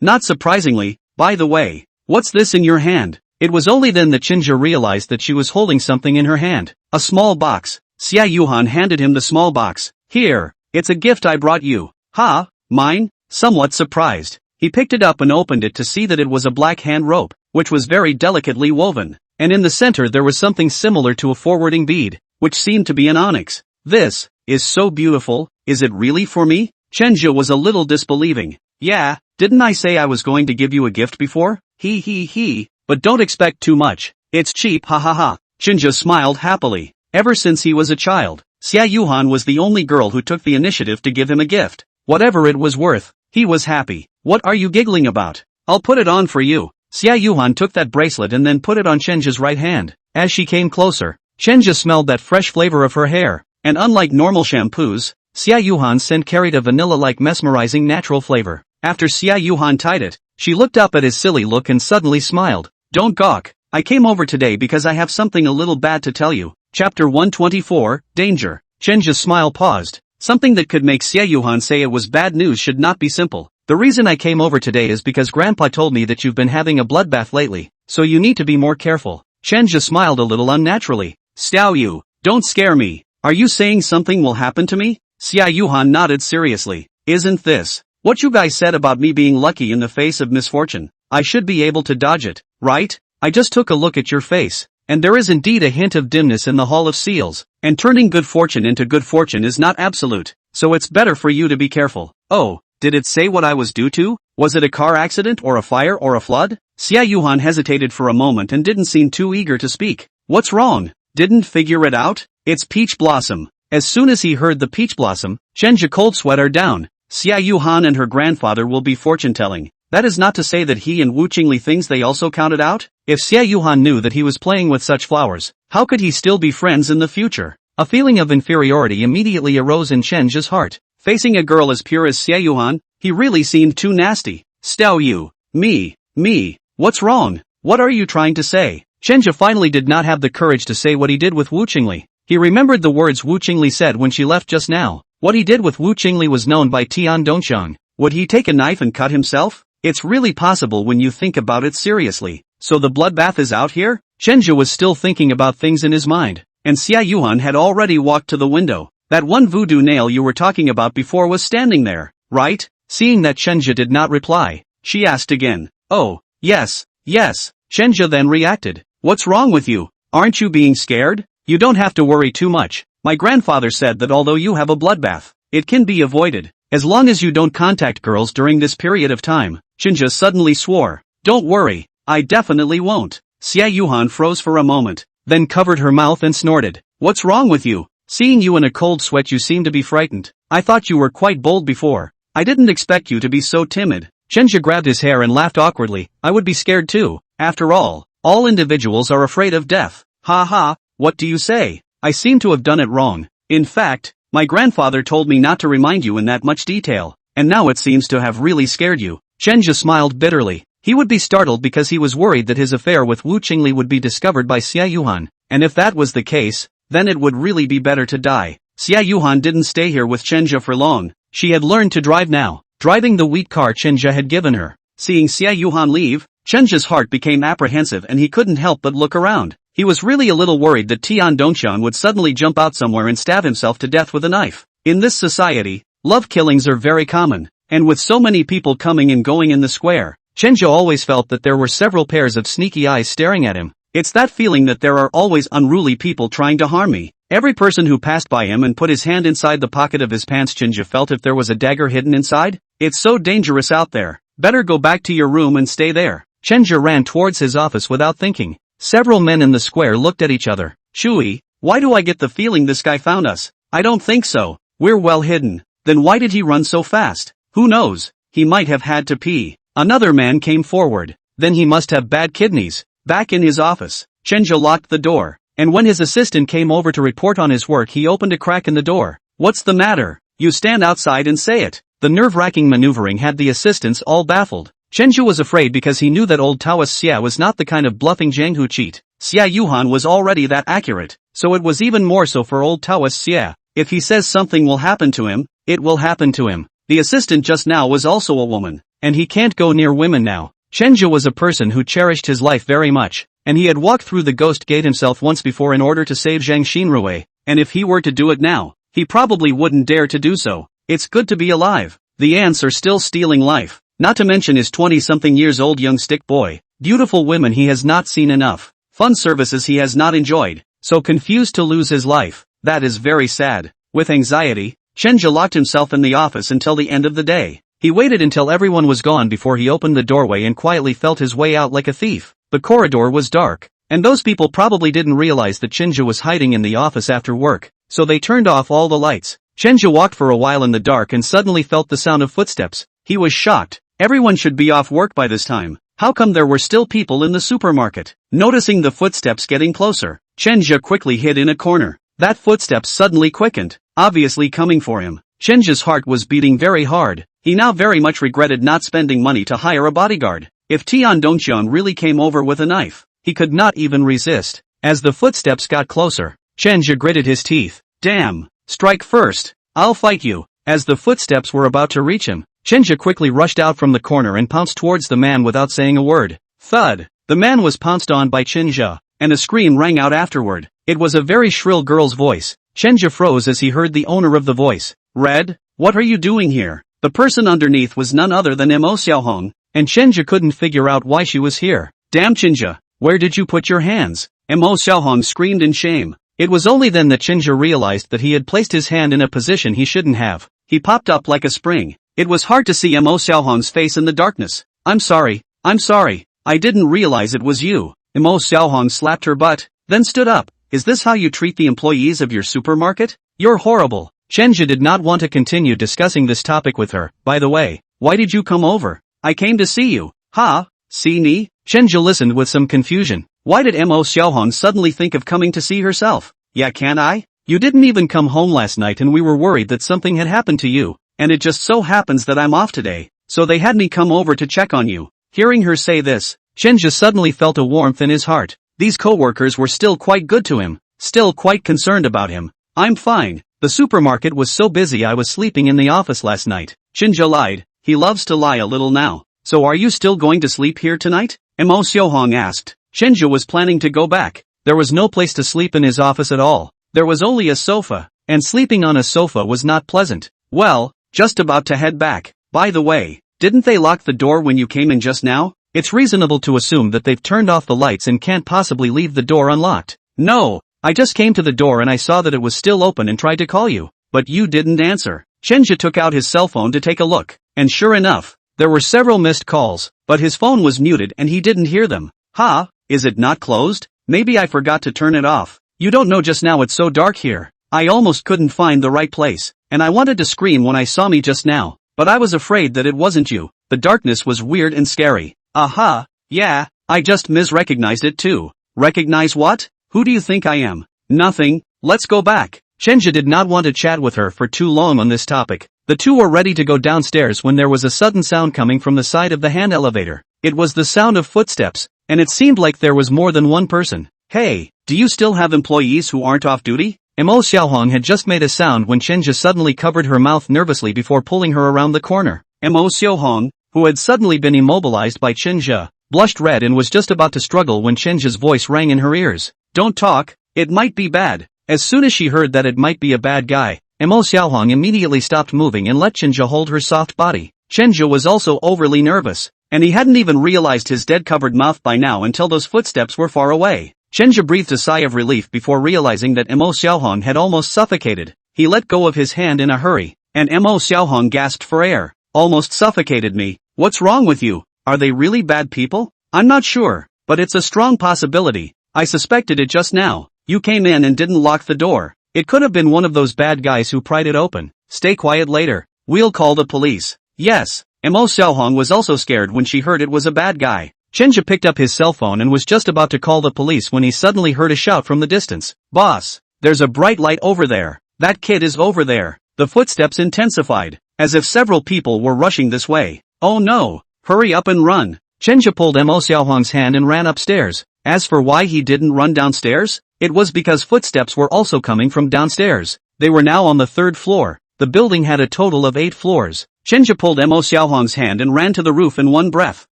not surprisingly. By the way, what's this in your hand? It was only then that Chenja realized that she was holding something in her hand. A small box. Xia Yuhan handed him the small box. Here, it's a gift I brought you. Ha, mine? Somewhat surprised, he picked it up and opened it to see that it was a black hand rope, which was very delicately woven, and in the center there was something similar to a forwarding bead, which seemed to be an onyx. This is so beautiful. Is it really for me? Chenja was a little disbelieving. Yeah, didn't I say I was going to give you a gift before? He, but don't expect too much. It's cheap, ha ha ha. Chenja smiled happily. Ever since he was a child, Xia Yuhan was the only girl who took the initiative to give him a gift. Whatever it was worth, he was happy. What are you giggling about? I'll put it on for you. Xia Yuhan took that bracelet and then put it on Chenja's right hand. As she came closer, Chenja smelled that fresh flavor of her hair, and unlike normal shampoos, Xia Yuhan's scent carried a vanilla-like mesmerizing natural flavor. After Xia Yuhan tied it, she looked up at his silly look and suddenly smiled. Don't gawk. I came over today because I have something a little bad to tell you. Chapter 124, Danger. Chenja's smile paused. Something that could make Xia Yuhan say it was bad news should not be simple. The reason I came over today is because Grandpa told me that you've been having a bloodbath lately, so you need to be more careful. Chenja smiled a little unnaturally. Xiao Yu, don't scare me. Are you saying something will happen to me? Xia Yuhan nodded seriously. Isn't this what you guys said about me being lucky in the face of misfortune? I should be able to dodge it, right? I just took a look at your face, and there is indeed a hint of dimness in the Hall of Seals, and turning good fortune into good fortune is not absolute, so it's better for you to be careful. Oh, did it say what I was due to? Was it a car accident or a fire or a flood? Xia Yuhan hesitated for a moment and didn't seem too eager to speak. What's wrong? Didn't figure it out? It's Peach Blossom. As soon as he heard the Peach Blossom, Chenja cold sweater down. Xia Yuhan and her grandfather will be fortune-telling. That is not to say that he and Wu Qingli thinks they also counted out? If Xia Yuhan knew that he was playing with such flowers, how could he still be friends in the future? A feeling of inferiority immediately arose in Chenja's heart. Facing a girl as pure as Xia Yuhan, he really seemed too nasty. Stao Yu. Me. What's wrong? What are you trying to say? Chenja finally did not have the courage to say what he did with Wu Qingli. He remembered the words Wu Qingli said when she left just now. What he did with Wu Qingli was known by Tian Dongxiang. Would he take a knife and cut himself? It's really possible when you think about it seriously. So the bloodbath is out here? Chenja was still thinking about things in his mind, and Xia Yuhan had already walked to the window. That one voodoo nail you were talking about before was standing there, right? Seeing that Chenja did not reply, she asked again. Oh, yes. Chenja then reacted. What's wrong with you? Aren't you being scared? You don't have to worry too much. My grandfather said that although you have a bloodbath, it can be avoided, as long as you don't contact girls during this period of time. Chenja suddenly swore. Don't worry, I definitely won't. Xia Yuhan froze for a moment, then covered her mouth and snorted. What's wrong with you? Seeing you in a cold sweat you seem to be frightened. I thought you were quite bold before. I didn't expect you to be so timid. Chenja grabbed his hair and laughed awkwardly. I would be scared too. After all individuals are afraid of death. Ha ha, what do you say? I seem to have done it wrong. In fact, my grandfather told me not to remind you in that much detail, and now it seems to have really scared you. Chenja smiled bitterly. He would be startled because he was worried that his affair with Wu Qingli would be discovered by Xia Yuhan, and if that was the case, then it would really be better to die. Xia Yuhan didn't stay here with Chenja for long. She had learned to drive now, driving the wheat car Chenja had given her. Seeing Xia Yuhan leave, Chenja's heart became apprehensive and he couldn't help but look around. He was really a little worried that Tian Dongxiang would suddenly jump out somewhere and stab himself to death with a knife. In this society, love killings are very common, and with so many people coming and going in the square, Chenja always felt that there were several pairs of sneaky eyes staring at him. It's that feeling that there are always unruly people trying to harm me. Every person who passed by him and put his hand inside the pocket of his pants, Chenja felt if there was a dagger hidden inside. It's so dangerous out there. Better go back to your room and stay there. Chenja ran towards his office without thinking. Several men in the square looked at each other. Shui, why do I get the feeling this guy found us? I don't think so. We're well hidden. Then why did he run so fast? Who knows? He might have had to pee. Another man came forward. Then he must have bad kidneys. Back in his office, Chenja locked the door, and when his assistant came over to report on his work he opened a crack in the door. What's the matter? You stand outside and say it. The nerve-wracking maneuvering had the assistants all baffled. Chenja was afraid because he knew that old Taoist Xia was not the kind of bluffing Zhang who cheat. Xia Yuhan was already that accurate, so it was even more so for old Taoist Xia. If he says something will happen to him, it will happen to him. The assistant just now was also a woman, and he can't go near women now. Chenja was a person who cherished his life very much, and he had walked through the ghost gate himself once before in order to save Zhang Xinrui, and if he were to do it now, he probably wouldn't dare to do so. It's good to be alive. The ants are still stealing life. Not to mention his 20-something years old young stick boy. Beautiful women he has not seen enough. Fun services he has not enjoyed. So confused to lose his life. That is very sad. With anxiety, Chenja locked himself in the office until the end of the day. He waited until everyone was gone before he opened the doorway and quietly felt his way out like a thief. The corridor was dark, and those people probably didn't realize that Chenja was hiding in the office after work, so they turned off all the lights. Chenja walked for a while in the dark and suddenly felt the sound of footsteps. He was shocked. Everyone should be off work by this time. How come there were still people in the supermarket? Noticing the footsteps getting closer, Chenja quickly hid in a corner. That footsteps suddenly quickened, obviously coming for him. Chenja's heart was beating very hard. He now very much regretted not spending money to hire a bodyguard. If Tian Dongxiang really came over with a knife, he could not even resist. As the footsteps got closer, Chenja gritted his teeth. Damn! Strike first! I'll fight you! As the footsteps were about to reach him, Chenja quickly rushed out from the corner and pounced towards the man without saying a word. Thud! The man was pounced on by Chenja, and a scream rang out afterward. It was a very shrill girl's voice. Chenja froze as he heard the owner of the voice. Red, what are you doing here? The person underneath was none other than Mo Xiaohong, and Chenja couldn't figure out why she was here. Damn Chenja, where did you put your hands? Mo Xiaohong screamed in shame. It was only then that Chenja realized that he had placed his hand in a position he shouldn't have. He popped up like a spring. It was hard to see Mo Xiaohong's face in the darkness. I'm sorry. I didn't realize it was you. Mo Xiaohong slapped her butt, then stood up. Is this how you treat the employees of your supermarket? You're horrible. Chenja did not want to continue discussing this topic with her. By the way, why did you come over? I came to see you. Ha? See me? Chenja listened with some confusion. Why did Mo Xiaohong suddenly think of coming to see herself? Yeah, can I? You didn't even come home last night and we were worried that something had happened to you, and it just so happens that I'm off today, so they had me come over to check on you. Hearing her say this, Chenja suddenly felt a warmth in his heart. These co-workers were still quite good to him, still quite concerned about him. I'm fine. The supermarket was so busy I was sleeping in the office last night. Chenja lied. He loves to lie a little now. So are you still going to sleep here tonight? Mo Xiaohong asked. Chenja was planning to go back. There was no place to sleep in his office at all. There was only a sofa, and sleeping on a sofa was not pleasant. Well, just about to head back. By the way, didn't they lock the door when you came in just now? It's reasonable to assume that they've turned off the lights and can't possibly leave the door unlocked. No, I just came to the door and I saw that it was still open and tried to call you, but you didn't answer. Chenja took out his cell phone to take a look, and sure enough, there were several missed calls, but his phone was muted and he didn't hear them. Ha, is it not closed? Maybe I forgot to turn it off. You don't know, just now it's so dark here. I almost couldn't find the right place, and I wanted to scream when I saw me just now, but I was afraid that it wasn't you. The darkness was weird and scary. Aha, yeah, I just misrecognized it too. Recognize what? Who do you think I am? Nothing, let's go back. Chenja did not want to chat with her for too long on this topic. The two were ready to go downstairs when there was a sudden sound coming from the side of the hand elevator. It was the sound of footsteps, and it seemed like there was more than one person. Hey, do you still have employees who aren't off duty? Mo Xiaohong had just made a sound when Chenja suddenly covered her mouth nervously before pulling her around the corner. Mo Xiaohong, who had suddenly been immobilized by Chenja, blushed red and was just about to struggle when Chenja's voice rang in her ears. Don't talk, it might be bad. As soon as she heard that it might be a bad guy, Mo Xiaohong immediately stopped moving and let Chenja hold her soft body. Chenja was also overly nervous, and he hadn't even realized his dead-covered mouth by now until those footsteps were far away. Chenja breathed a sigh of relief before realizing that Mo Xiaohong had almost suffocated. He let go of his hand in a hurry, and Mo Xiaohong gasped for air. Almost suffocated me. What's wrong with you? Are they really bad people? I'm not sure, but it's a strong possibility. I suspected it just now. You came in and didn't lock the door. It could have been one of those bad guys who pried it open. Stay quiet later. We'll call the police. Yes. Mo Xiaohong was also scared when she heard it was a bad guy. Chenja picked up his cell phone and was just about to call the police when he suddenly heard a shout from the distance. Boss, there's a bright light over there. That kid is over there. The footsteps intensified, as if several people were rushing this way. Oh no, hurry up and run. Chenja pulled Mo Xiaohong's hand and ran upstairs. As for why he didn't run downstairs, it was because footsteps were also coming from downstairs. They were now on the 3rd floor. The building had a total of 8 floors. Chenja pulled Mo Xiaohong's hand and ran to the roof in one breath.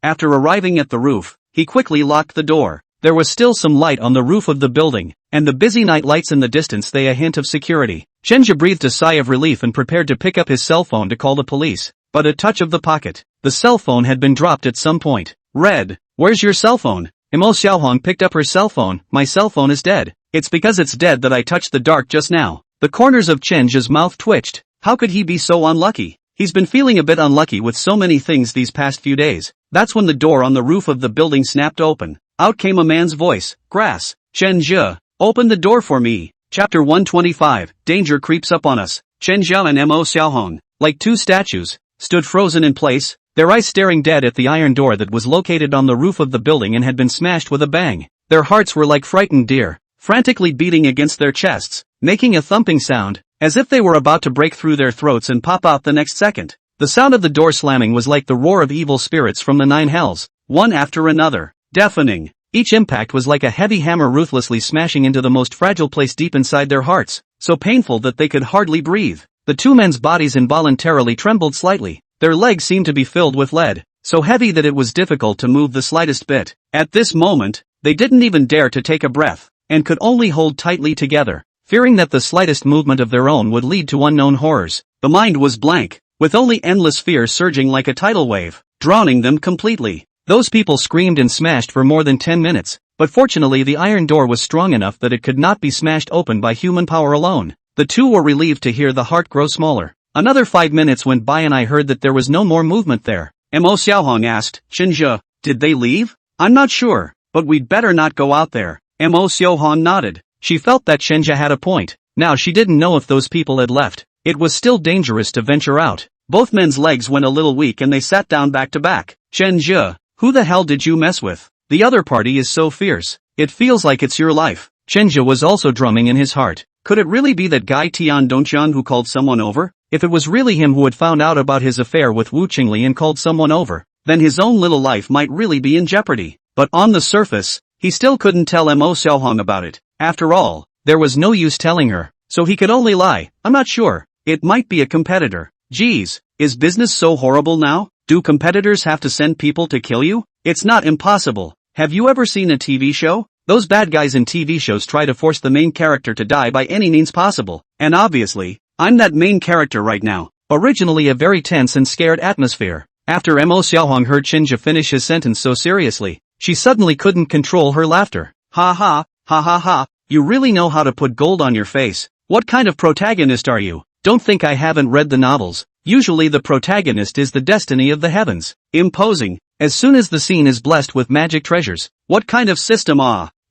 After arriving at the roof, he quickly locked the door. There was still some light on the roof of the building, and the busy night lights in the distance they a hint of security. Chenja breathed a sigh of relief and prepared to pick up his cell phone to call the police. But a touch of the pocket. The cell phone had been dropped at some point. Red, where's your cell phone? Mo Xiaohong picked up her cell phone. My cell phone is dead. It's because it's dead that I touched the dark just now. The corners of Chenja's mouth twitched. How could he be so unlucky? He's been feeling a bit unlucky with so many things these past few days. That's when the door on the roof of the building snapped open. Out came a man's voice. Grass. Chenja, open the door for me. Chapter 125, Danger creeps up on us. Chenja and Mo Xiaohong, like two statues, stood frozen in place, their eyes staring dead at the iron door that was located on the roof of the building and had been smashed with a bang. Their hearts were like frightened deer, frantically beating against their chests, making a thumping sound, as if they were about to break through their throats and pop out the next second. The sound of the door slamming was like the roar of evil spirits from the 9 hells, one after another, deafening. Each impact was like a heavy hammer ruthlessly smashing into the most fragile place deep inside their hearts, so painful that they could hardly breathe. The two men's bodies involuntarily trembled slightly. Their legs seemed to be filled with lead, so heavy that it was difficult to move the slightest bit. At this moment, they didn't even dare to take a breath, and could only hold tightly together, fearing that the slightest movement of their own would lead to unknown horrors. The mind was blank, with only endless fear surging like a tidal wave, drowning them completely. Those people screamed and smashed for more than 10 minutes, but fortunately the iron door was strong enough that it could not be smashed open by human power alone. The two were relieved to hear the heart grow smaller. Another 5 minutes went by and I heard that there was no more movement there. Mo Xiaohong asked, Chenja, did they leave? I'm not sure, but we'd better not go out there. Mo Xiaohong nodded. She felt that Chenja had a point. Now she didn't know if those people had left. It was still dangerous to venture out. Both men's legs went a little weak and they sat down back to back. Chenja, who the hell did you mess with? The other party is so fierce. It feels like it's your life. Chenja was also drumming in his heart. Could it really be that guy Tian Dongqian who called someone over? If it was really him who had found out about his affair with Wu Qingli and called someone over, then his own little life might really be in jeopardy. But on the surface, he still couldn't tell Mo Xiaohong about it. After all, there was no use telling her, so he could only lie. I'm not sure. It might be a competitor. Geez, is business so horrible now? Do competitors have to send people to kill you? It's not impossible. Have you ever seen a TV show? Those bad guys in TV shows try to force the main character to die by any means possible. And obviously, I'm that main character right now. Originally a very tense and scared atmosphere. After Mo Xiaohong heard Chenja finish his sentence so seriously, she suddenly couldn't control her laughter. Ha ha, ha ha ha, you really know how to put gold on your face. What kind of protagonist are you? Don't think I haven't read the novels. Usually the protagonist is the destiny of the heavens. Imposing. As soon as the scene is blessed with magic treasures. What kind of system?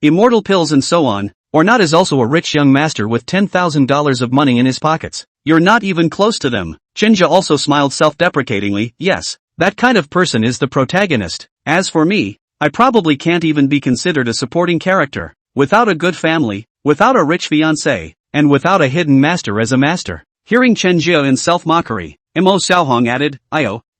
Immortal pills and so on. Or not is also a rich young master with $10,000 of money in his pockets. You're not even close to them. Chenja also smiled self-deprecatingly. Yes, that kind of person is the protagonist. As for me, I probably can't even be considered a supporting character. Without a good family, without a rich fiancé, and without a hidden master as a master. Hearing Chenja in self-mockery, Mo Xiaohong added,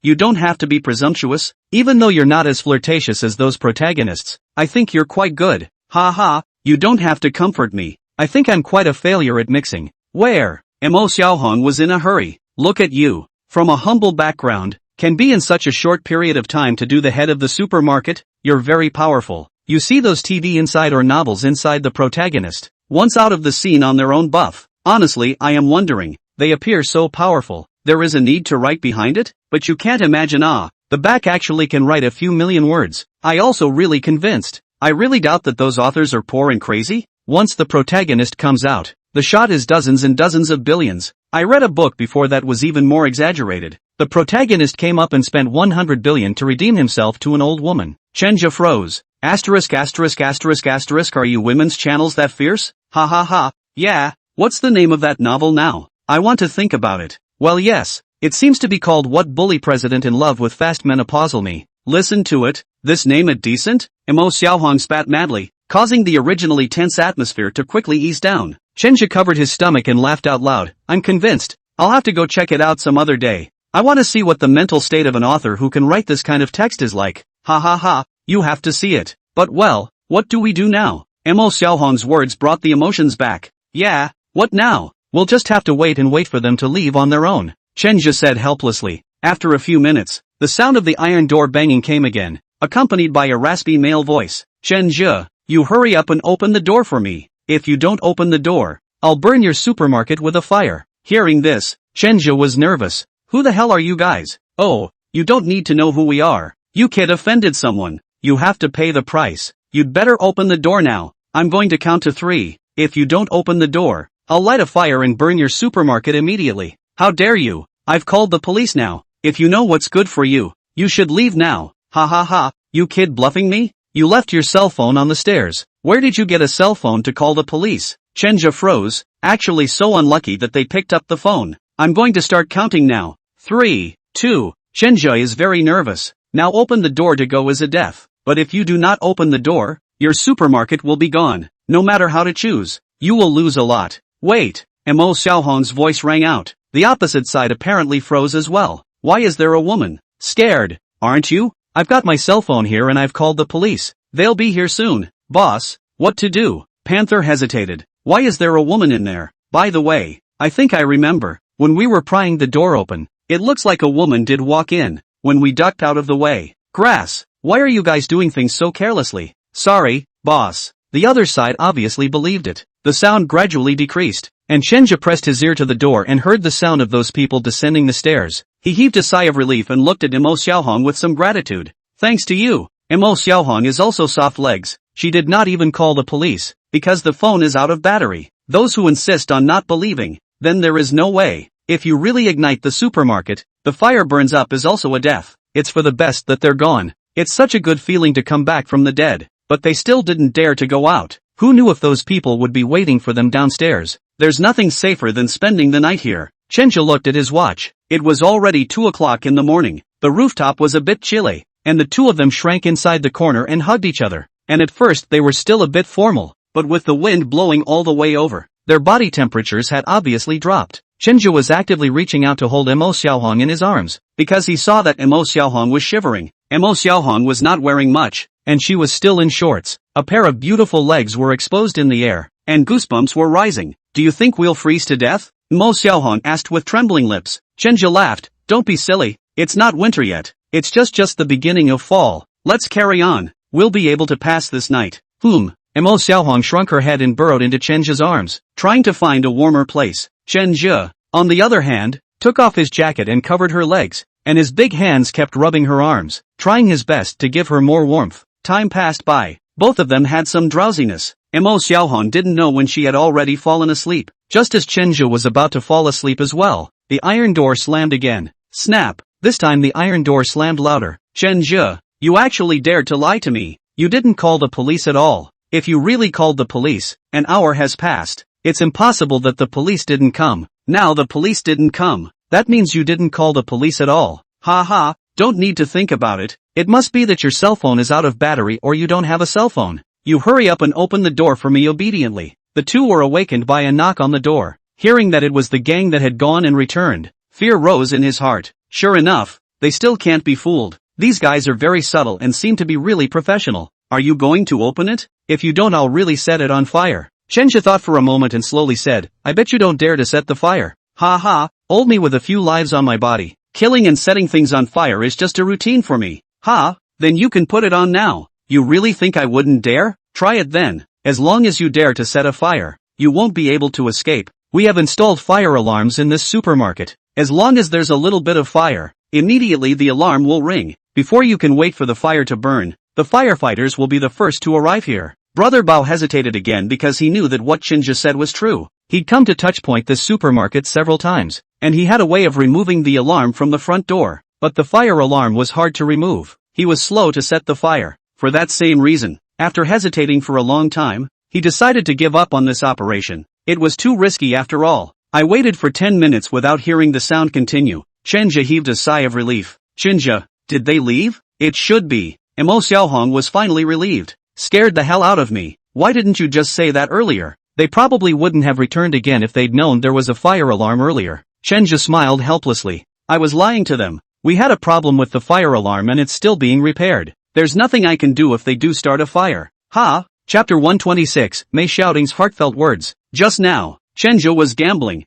you don't have to be presumptuous. Even though you're not as flirtatious as those protagonists, I think you're quite good. Ha ha, you don't have to comfort me. I think I'm quite a failure at mixing. Where? Mo Xiaohong was in a hurry. Look at you. From a humble background, can be in such a short period of time to do the head of the supermarket? You're very powerful. You see those TV inside or novels inside the protagonist. Once out of the scene on their own buff. Honestly, I am wondering. They appear so powerful. There is a need to write behind it? But you can't imagine the back actually can write a few million words. I also really convinced. I really doubt that those authors are poor and crazy. Once the protagonist comes out, the shot is dozens and dozens of billions. I read a book before that was even more exaggerated. The protagonist came up and spent 100 billion to redeem himself to an old woman. Chenja froze. Asterisk asterisk asterisk asterisk, are you women's channels that fierce? Ha ha ha. Yeah, what's the name of that novel now? I want to think about it. Well yes, it seems to be called What Bully President in Love with Fast Menopausal Me. Listen to it. This name it decent? Mo Xiaohong spat madly, causing the originally tense atmosphere to quickly ease down. Chenja covered his stomach and laughed out loud. I'm convinced. I'll have to go check it out some other day. I want to see what the mental state of an author who can write this kind of text is like. Ha ha ha, you have to see it. But well, what do we do now? Mo Xiaohong's words brought the emotions back. Yeah, what now? We'll just have to wait and wait for them to leave on their own. Chenja said helplessly. After a few minutes, the sound of the iron door banging came again, accompanied by a raspy male voice. Chenja, you hurry up and open the door for me. If you don't open the door, I'll burn your supermarket with a fire. Hearing this, Chenja was nervous. Who the hell are you guys? Oh, you don't need to know who we are. You kid offended someone. You have to pay the price. You'd better open the door now. I'm going to count to 3. If you don't open the door, I'll light a fire and burn your supermarket immediately. How dare you? I've called the police now. If you know what's good for you, you should leave now. Ha ha ha, you kid bluffing me? You left your cell phone on the stairs. Where did you get a cell phone to call the police? Chenja froze, actually so unlucky that they picked up the phone. I'm going to start counting now. 3, 2, Chenja is very nervous. Now open the door to go as a death. But if you do not open the door, your supermarket will be gone. No matter how to choose, you will lose a lot. Wait, Mo Xiaohong's voice rang out. The opposite side apparently froze as well. Why is there a woman? Scared, aren't you? I've got my cell phone here and I've called the police. They'll be here soon. Boss, what to do? Panther hesitated. Why is there a woman in there? By the way, I think I remember. When we were prying the door open, it looks like a woman did walk in. When we ducked out of the way. Grass, why are you guys doing things so carelessly? Sorry, boss. The other side obviously believed it. The sound gradually decreased, and Chenja pressed his ear to the door and heard the sound of those people descending the stairs. He heaved a sigh of relief and looked at Mo Xiaohong with some gratitude. Thanks to you. Mo Xiaohong is also soft legs. She did not even call the police, because the phone is out of battery. Those who insist on not believing, then there is no way. If you really ignite the supermarket, the fire burns up is also a death. It's for the best that they're gone. It's such a good feeling to come back from the dead. But they still didn't dare to go out. Who knew if those people would be waiting for them downstairs? There's nothing safer than spending the night here. Chenja looked at his watch. It was already 2 o'clock in the morning. The rooftop was a bit chilly, and the two of them shrank inside the corner and hugged each other. And at first they were still a bit formal, but with the wind blowing all the way over, their body temperatures had obviously dropped. Chenja was actively reaching out to hold Mo Xiaohong in his arms, because he saw that Mo Xiaohong was shivering. Mo Xiaohong was not wearing much, and she was still in shorts. A pair of beautiful legs were exposed in the air, and goosebumps were rising. Do you think we'll freeze to death? Mo Xiaohong asked with trembling lips. Chenja laughed. Don't be silly. It's not winter yet. It's just the beginning of fall. Let's carry on. We'll be able to pass this night. Mo Xiaohong shrunk her head and burrowed into Chenja's arms, trying to find a warmer place. Chenja, on the other hand, took off his jacket and covered her legs, and his big hands kept rubbing her arms, trying his best to give her more warmth. Time passed by. Both of them had some drowsiness. Mo Xiaohong didn't know when she had already fallen asleep. Just as Chenja was about to fall asleep as well, the iron door slammed again. Snap! This time the iron door slammed louder. Chenja, you actually dared to lie to me. You didn't call the police at all. If you really called the police, an hour has passed. It's impossible that the police didn't come. Now the police didn't come. That means you didn't call the police at all. Ha ha, don't need to think about it. It must be that your cell phone is out of battery or you don't have a cell phone. You hurry up and open the door for me obediently. The two were awakened by a knock on the door. Hearing that it was the gang that had gone and returned, fear rose in his heart. Sure enough, they still can't be fooled. These guys are very subtle and seem to be really professional. Are you going to open it? If you don't, I'll really set it on fire. Chenja thought for a moment and slowly said, I bet you don't dare to set the fire. Ha ha, old me with a few lives on my body. Killing and setting things on fire is just a routine for me. Ha, then you can put it on now. You really think I wouldn't dare? Try it then. As long as you dare to set a fire, you won't be able to escape. We have installed fire alarms in this supermarket. As long as there's a little bit of fire, immediately the alarm will ring. Before you can wait for the fire to burn, the firefighters will be the first to arrive here. Brother Bao hesitated again because he knew that what Chenja said was true. He'd come to touchpoint this supermarket several times, and he had a way of removing the alarm from the front door. But the fire alarm was hard to remove. He was slow to set the fire. For that same reason, after hesitating for a long time, he decided to give up on this operation. It was too risky after all. I waited for 10 minutes without hearing the sound continue. Chenja heaved a sigh of relief. Chenja, did they leave? It should be. Mo Xiaohong was finally relieved. Scared the hell out of me. Why didn't you just say that earlier? They probably wouldn't have returned again if they'd known there was a fire alarm earlier. Chenja smiled helplessly. I was lying to them. We had a problem with the fire alarm and it's still being repaired. There's nothing I can do if they do start a fire. Ha! Chapter 126, Mei Xiaoting's heartfelt words. Just now, Chenja was gambling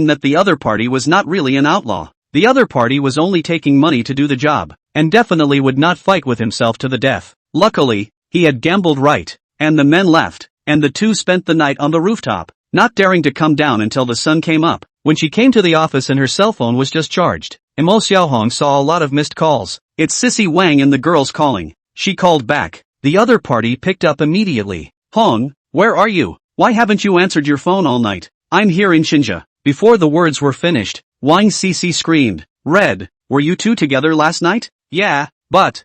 that the other party was not really an outlaw. The other party was only taking money to do the job, and definitely would not fight with himself to the death. Luckily, he had gambled right, and the men left, and the two spent the night on the rooftop, not daring to come down until the sun came up. When she came to the office and her cell phone was just charged, Mo Xiaohong saw a lot of missed calls. It's Sissy Wang and the girls calling. She called back. The other party picked up immediately. Hong, where are you? Why haven't you answered your phone all night? I'm here in Shinja. Before the words were finished, Wang Cici screamed. Red, were you two together last night? Yeah, but,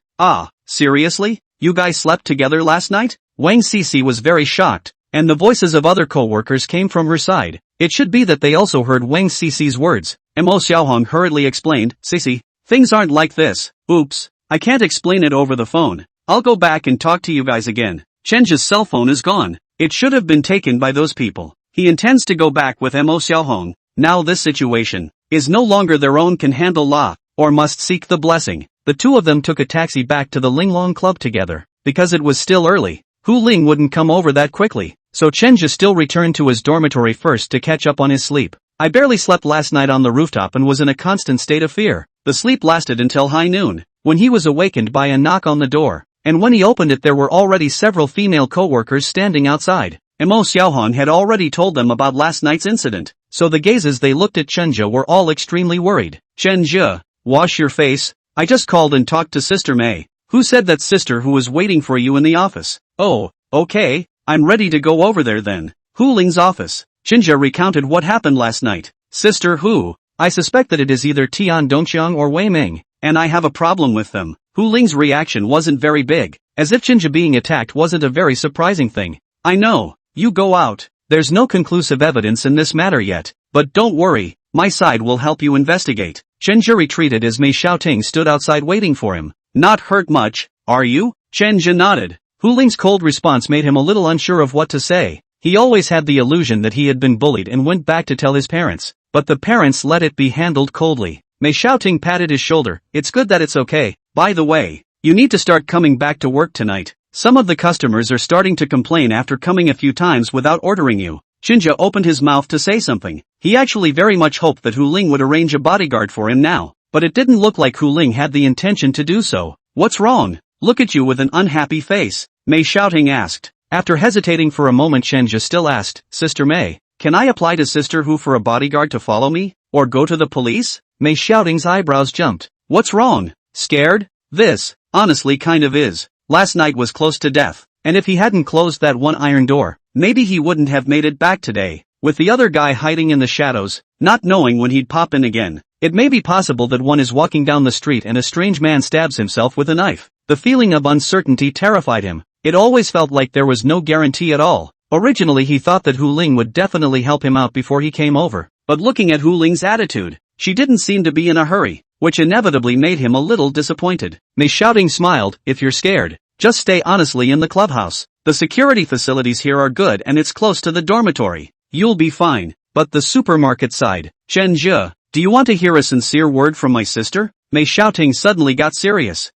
seriously? You guys slept together last night? Wang Cici was very shocked, and the voices of other co-workers came from her side. It should be that they also heard Wang Cici's words. Mo Xiaohong hurriedly explained, Cici, things aren't like this. Oops, I can't explain it over the phone. I'll go back and talk to you guys again. Chenja's cell phone is gone. It should have been taken by those people. He intends to go back with Mo Xiaohong. Now this situation is no longer their own, can handle law, or must seek the blessing. The two of them took a taxi back to the Linglong Club together, because it was still early. Hu Ling wouldn't come over that quickly, so Chenja still returned to his dormitory first to catch up on his sleep. I barely slept last night on the rooftop and was in a constant state of fear. The sleep lasted until high noon, when he was awakened by a knock on the door, and when he opened it there were already several female co-workers standing outside. Mo Xiaohong had already told them about last night's incident, so the gazes they looked at Chenja were all extremely worried. Chenja, wash your face. I just called and talked to Sister Mei. Who said that sister who was waiting for you in the office? Oh, okay, I'm ready to go over there then. Hu Ling's office. Chenja recounted what happened last night. Sister Hu, I suspect that it is either Tian Dongqiang or Wei Ming, and I have a problem with them. Hu Ling's reaction wasn't very big, as if Chinja being attacked wasn't a very surprising thing. I know, you go out. There's no conclusive evidence in this matter yet, but don't worry, my side will help you investigate. Chinja retreated as Mei Xiaoting stood outside waiting for him. Not hurt much, are you? Chinja nodded. Hu Ling's cold response made him a little unsure of what to say. He always had the illusion that he had been bullied and went back to tell his parents, but the parents let it be handled coldly. Mei Xiaoting patted his shoulder. It's good that it's okay. By the way, you need to start coming back to work tonight. Some of the customers are starting to complain after coming a few times without ordering you. Chinja opened his mouth to say something. He actually very much hoped that Hu Ling would arrange a bodyguard for him now, but it didn't look like Hu Ling had the intention to do so. What's wrong? Look at you with an unhappy face, Mei Xiaoting asked. After hesitating for a moment, Chinja still asked, Sister Mei, can I apply to Sister Hu for a bodyguard to follow me? Or go to the police? Mei Xiaoting's eyebrows jumped. What's wrong? Scared? This, honestly kind of is. Last night was close to death, and if he hadn't closed that one iron door, maybe he wouldn't have made it back today. With the other guy hiding in the shadows, not knowing when he'd pop in again, it may be possible that one is walking down the street and a strange man stabs himself with a knife. The feeling of uncertainty terrified him. It always felt like there was no guarantee at all. Originally he thought that Hu Ling would definitely help him out before he came over, but looking at Hu Ling's attitude, she didn't seem to be in a hurry, which inevitably made him a little disappointed. Mei Xiaoting smiled. If you're scared, just stay honestly in the clubhouse. The security facilities here are good and it's close to the dormitory. You'll be fine. But the supermarket side, Chen Zhe, do you want to hear a sincere word from my sister? Mei Xiaoting suddenly got serious.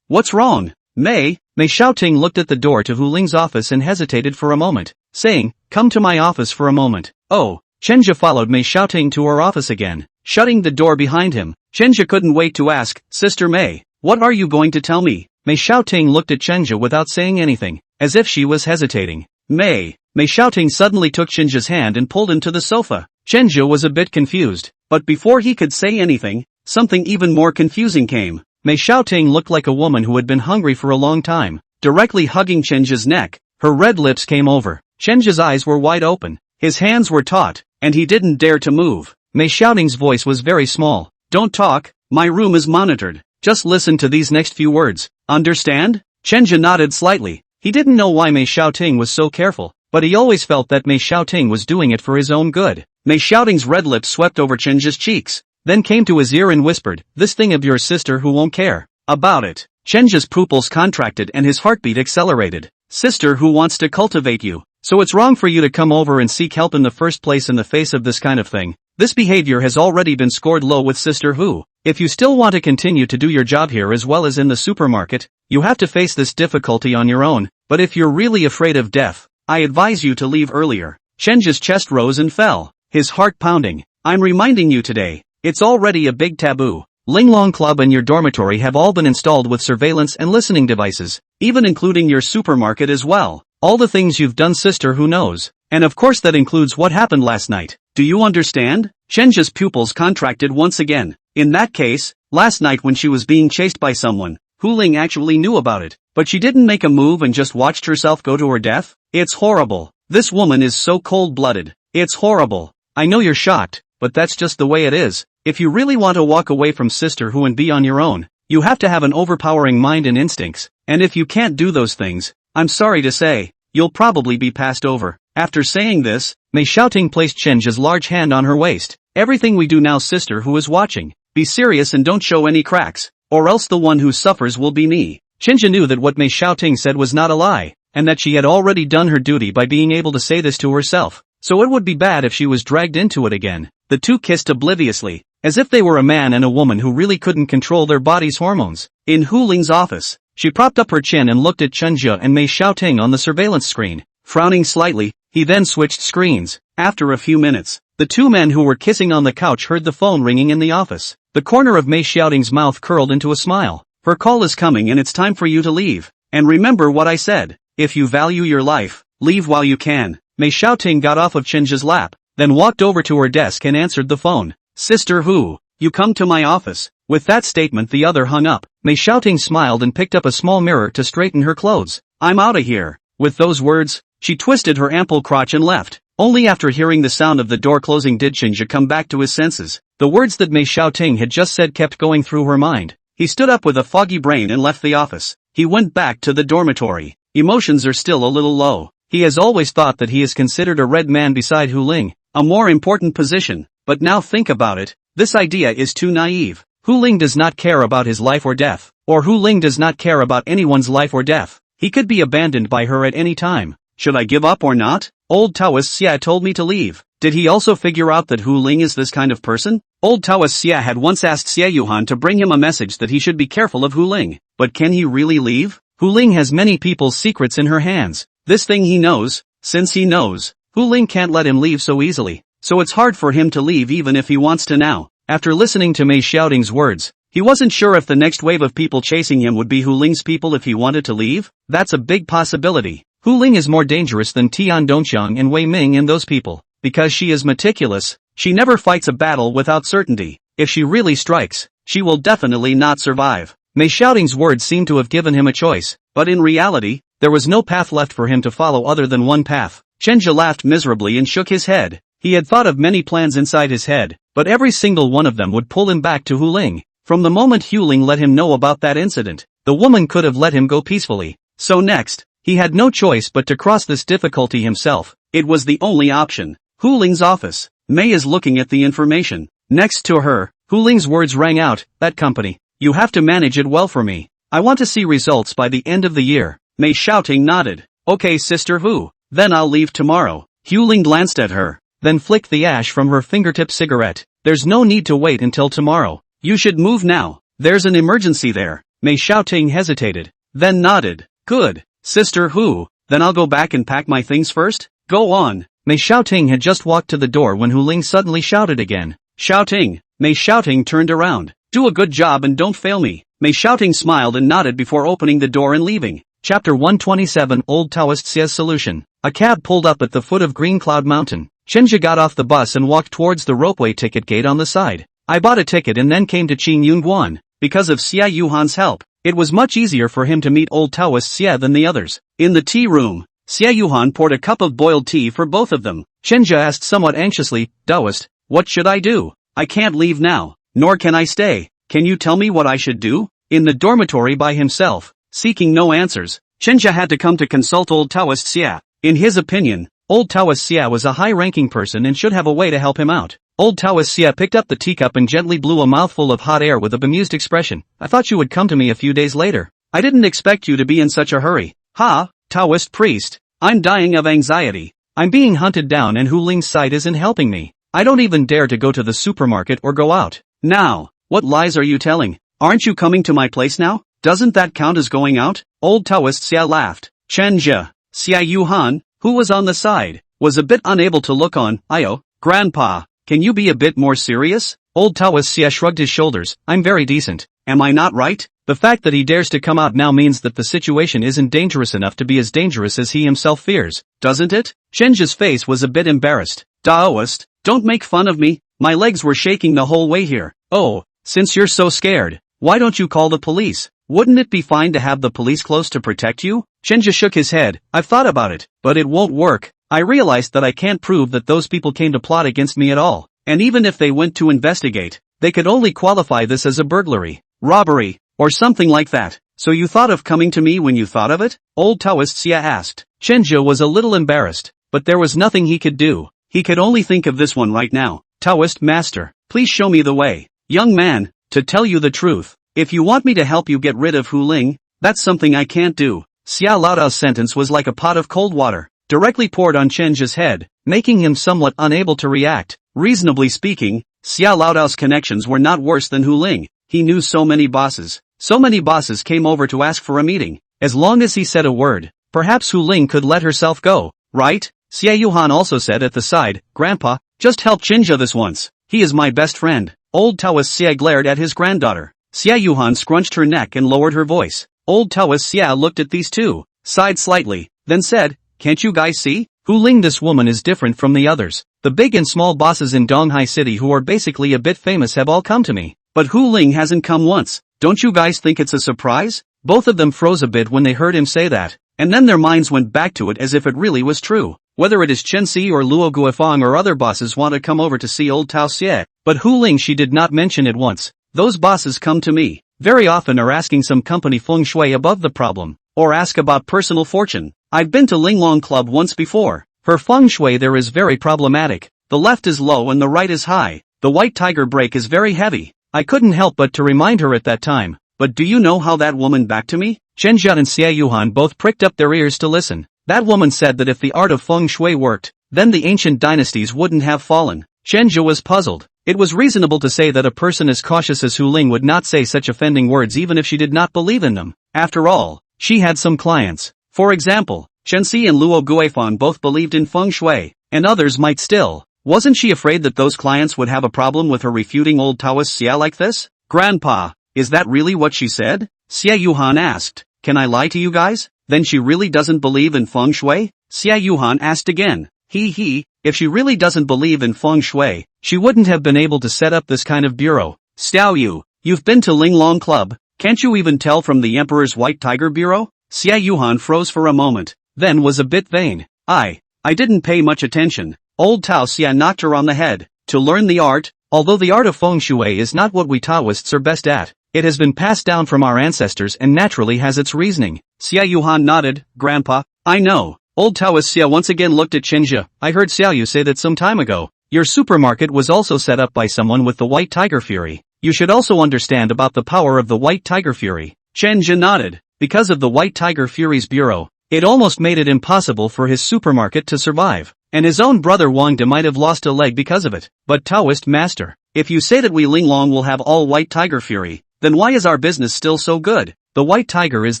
What's wrong? Mei Xiaoting looked at the door to Hu Ling's office and hesitated for a moment, saying, come to my office for a moment. Oh, Chenja followed Mei Xiaoting to her office again, shutting the door behind him. Chenja couldn't wait to ask, Sister Mei, what are you going to tell me? Mei Xiaoting looked at Chenja without saying anything, as if she was hesitating. Mei Xiaoting suddenly took Chenja's hand and pulled him to the sofa. Chenja was a bit confused, but before he could say anything, something even more confusing came. Mei Xiaoting looked like a woman who had been hungry for a long time, directly hugging Chenja's neck. Her red lips came over. Chenja's eyes were wide open. His hands were taut, and he didn't dare to move. Mei Xiaoting's voice was very small. Don't talk, my room is monitored. Just listen to these next few words. Understand? Chenja nodded slightly. He didn't know why Mei Xiaoting was so careful, but he always felt that Mei Xiaoting was doing it for his own good. Mei Xiaoting's red lips swept over Chenja's cheeks, then came to his ear and whispered, this thing of your sister who won't care about it. Chenja's pupils contracted and his heartbeat accelerated. Sister who wants to cultivate you. So it's wrong for you to come over and seek help in the first place in the face of this kind of thing. This behavior has already been scored low with Sister Hu. If you still want to continue to do your job here as well as in the supermarket, you have to face this difficulty on your own, but if you're really afraid of death, I advise you to leave earlier. Chenja's chest rose and fell, his heart pounding. I'm reminding you today, it's already a big taboo. Linglong Club and your dormitory have all been installed with surveillance and listening devices, even including your supermarket as well. All the things you've done, Sister Who knows. And of course that includes what happened last night. Do you understand? Chenja's pupils contracted once again. In that case, last night when she was being chased by someone, Hu Ling actually knew about it, but she didn't make a move and just watched herself go to her death? It's horrible. This woman is so cold-blooded. It's horrible. I know you're shocked, but that's just the way it is. If you really want to walk away from Sister Hu and be on your own, you have to have an overpowering mind and instincts, and if you can't do those things, I'm sorry to say, you'll probably be passed over. After saying this, Mei Xiaoting placed Chenja's large hand on her waist. Everything we do now, Sister Hu is watching. Be serious and don't show any cracks, or else the one who suffers will be me. Chenja knew that what Mei Xiaoting said was not a lie, and that she had already done her duty by being able to say this to herself, so it would be bad if she was dragged into it again. The two kissed obliviously, as if they were a man and a woman who really couldn't control their body's hormones. In Hu Ling's office, she propped up her chin and looked at Chenja and Mei Xiaoting on the surveillance screen. Frowning slightly, he then switched screens. After a few minutes, the two men who were kissing on the couch heard the phone ringing in the office. The corner of Mei Xiaoting's mouth curled into a smile. Her call is coming and it's time for you to leave. And remember what I said. If you value your life, leave while you can. Mei Xiaoting got off of Chenja's lap, then walked over to her desk and answered the phone. Sister Hu, you come to my office. With that statement the other hung up. Mei Xiaoting smiled and picked up a small mirror to straighten her clothes. I'm outta here. With those words, She twisted her ample crotch and left. Only after hearing the sound of the door closing did Chinja come back to his senses. The words that Mei Xiaoting had just said kept going through her mind. He stood up with a foggy brain and left the office. He went back to the dormitory. Emotions are still a little low. He has always thought that he is considered a red man beside Hu Ling, a more important position, but now think about it, this idea is too naive. Hu Ling does not care about his life or death, or Hu Ling does not care about anyone's life or death. He could be abandoned by her at any time. Should I give up or not? Old Taoist Xia told me to leave. Did he also figure out that Hu Ling is this kind of person? Old Taoist Xia had once asked Xia Yuhan to bring him a message that he should be careful of Hu Ling. But can he really leave? Hu Ling has many people's secrets in her hands. This thing he knows, since he knows, Hu Ling can't let him leave so easily. So it's hard for him to leave even if he wants to now. After listening to Mei Xiaoting's words, he wasn't sure if the next wave of people chasing him would be Hu Ling's people if he wanted to leave. That's a big possibility. Hu Ling is more dangerous than Tian Dongqiang and Wei Ming and those people. Because she is meticulous, she never fights a battle without certainty. If she really strikes, she will definitely not survive. Mei Xiaoting's words seemed to have given him a choice, but in reality, there was no path left for him to follow other than one path. Chenja laughed miserably and shook his head. He had thought of many plans inside his head, but every single one of them would pull him back to Hu Ling. From the moment Hu Ling let him know about that incident, the woman could have let him go peacefully. So next, he had no choice but to cross this difficulty himself. It was the only option. Hu Ling's office. Mei is looking at the information. Next to her, Hu Ling's words rang out, that company. You have to manage it well for me. I want to see results by the end of the year. Mei Xiaoting nodded. Okay Sister Hu, then I'll leave tomorrow. Hu Ling glanced at her, then flicked the ash from her fingertip cigarette. There's no need to wait until tomorrow. You should move now. There's an emergency there. Mei Xiaoting hesitated, then nodded. Good, Sister Hu, then I'll go back and pack my things first? Go on. Mei Xiaoting had just walked to the door when Hu Ling suddenly shouted again. Xiaoting. Mei Xiaoting turned around. Do a good job and don't fail me. Mei Xiaoting smiled and nodded before opening the door and leaving. Chapter 127 Old Taoist Xia's Solution. A cab pulled up at the foot of Green Cloud Mountain. Chenja got off the bus and walked towards the ropeway ticket gate on the side. I bought a ticket and then came to Qing Yunguan. Because of Xia Yuhan's help, it was much easier for him to meet Old Taoist Xia than the others. In the tea room, Xia Yuhan poured a cup of boiled tea for both of them. Chenja asked somewhat anxiously, Taoist, what should I do? I can't leave now, nor can I stay. Can you tell me what I should do? In the dormitory by himself, seeking no answers, Chenja had to come to consult Old Taoist Xia. In his opinion, Old Taoist Xia was a high-ranking person and should have a way to help him out. Old Taoist Xia picked up the teacup and gently blew a mouthful of hot air with a bemused expression. I thought you would come to me a few days later. I didn't expect you to be in such a hurry. Ha, Taoist priest. I'm dying of anxiety. I'm being hunted down and Hu Ling's sight isn't helping me. I don't even dare to go to the supermarket or go out. Now, what lies are you telling? Aren't you coming to my place now? Doesn't that count as going out? Old Taoist Xia laughed. Chenja, Xia Yuhan, who was on the side, was a bit unable to look on. Ayo, Grandpa, can you be a bit more serious? Old Taoist Xia shrugged his shoulders. I'm very decent. Am I not right? The fact that he dares to come out now means that the situation isn't dangerous enough to be as dangerous as he himself fears, doesn't it? Chenja's face was a bit embarrassed. Taoist, don't make fun of me. My legs were shaking the whole way here. Oh, since you're so scared, why don't you call the police? Wouldn't it be fine to have the police close to protect you? Chenja shook his head. I've thought about it, but it won't work. I realized that I can't prove that those people came to plot against me at all. And even if they went to investigate, they could only qualify this as a burglary, robbery, or something like that. So you thought of coming to me when you thought of it? Old Taoist Xia asked. Chenja was a little embarrassed, but there was nothing he could do. He could only think of this one right now. Taoist master, please show me the way. Young man, to tell you the truth, if you want me to help you get rid of Hu Ling, that's something I can't do. Xia Laodao's sentence was like a pot of cold water, directly poured on Chenja's head, making him somewhat unable to react. Reasonably speaking, Xia Laodao's connections were not worse than Hu Ling. He knew so many bosses. So many bosses came over to ask for a meeting. As long as he said a word, perhaps Hu Ling could let herself go, right? Xia Yuhan also said at the side, Grandpa, just help Chenja this once. He is my best friend. Old Taoist Xia glared at his granddaughter. Xia Yuhan scrunched her neck and lowered her voice. Old Taoist Xia looked at these two, sighed slightly, then said, can't you guys see? Hu Ling, this woman is different from the others. The big and small bosses in Donghai City who are basically a bit famous have all come to me. But Hu Ling hasn't come once. Don't you guys think it's a surprise? Both of them froze a bit when they heard him say that. and then their minds went back to it as if it really was true. Whether it is Chen Si or Luo Guifang or other bosses want to come over to see old Tao Xie, but Hu Ling she did not mention it once. Those bosses come to me very often are asking some company feng shui above the problem, or ask about personal fortune. I've been to Linglong Club once before. Her feng shui there is very problematic. The left is low and the right is high. The white tiger break is very heavy. I couldn't help but to remind her at that time. But do you know how that woman back to me? Chen Jia and Xie Yuhan both pricked up their ears to listen. That woman said that if the art of feng shui worked, then the ancient dynasties wouldn't have fallen. Chen Jia was puzzled. It was reasonable to say that a person as cautious as Hu Ling would not say such offending words even if she did not believe in them. After all, she had some clients. For example, Chen Si and Luo Guifan both believed in feng shui, and others might still. Wasn't she afraid that those clients would have a problem with her refuting old Taoist Xia like this? Grandpa, is that really what she said? Xie Yuhan asked. Can I lie to you guys? Then she really doesn't believe in feng shui? Xie Yuhan asked again. If she really doesn't believe in feng shui, she wouldn't have been able to set up this kind of bureau. Xiao Yu, you've been to Linglong Club, can't you even tell from the Emperor's White Tiger Bureau? Xie Yuhan froze for a moment, then was a bit vain. I didn't pay much attention. Old Tao Xia knocked her on the head. To learn the art, although the art of feng shui is not what we Taoists are best at, it has been passed down from our ancestors and naturally has its reasoning. Xia Yuhan nodded. Grandpa, I know. Old Taoist Xia once again looked at Chen Jia. I heard Xiao Yu say that some time ago. Your supermarket was also set up by someone with the White Tiger Fury. You should also understand about the power of the White Tiger Fury. Chen Jia nodded. Because of the White Tiger Fury's bureau, it almost made it impossible for his supermarket to survive. And his own brother Wang De might have lost a leg because of it. But Taoist master, if you say that we Linglong will have all White Tiger Fury, then why is our business still so good? The White Tiger is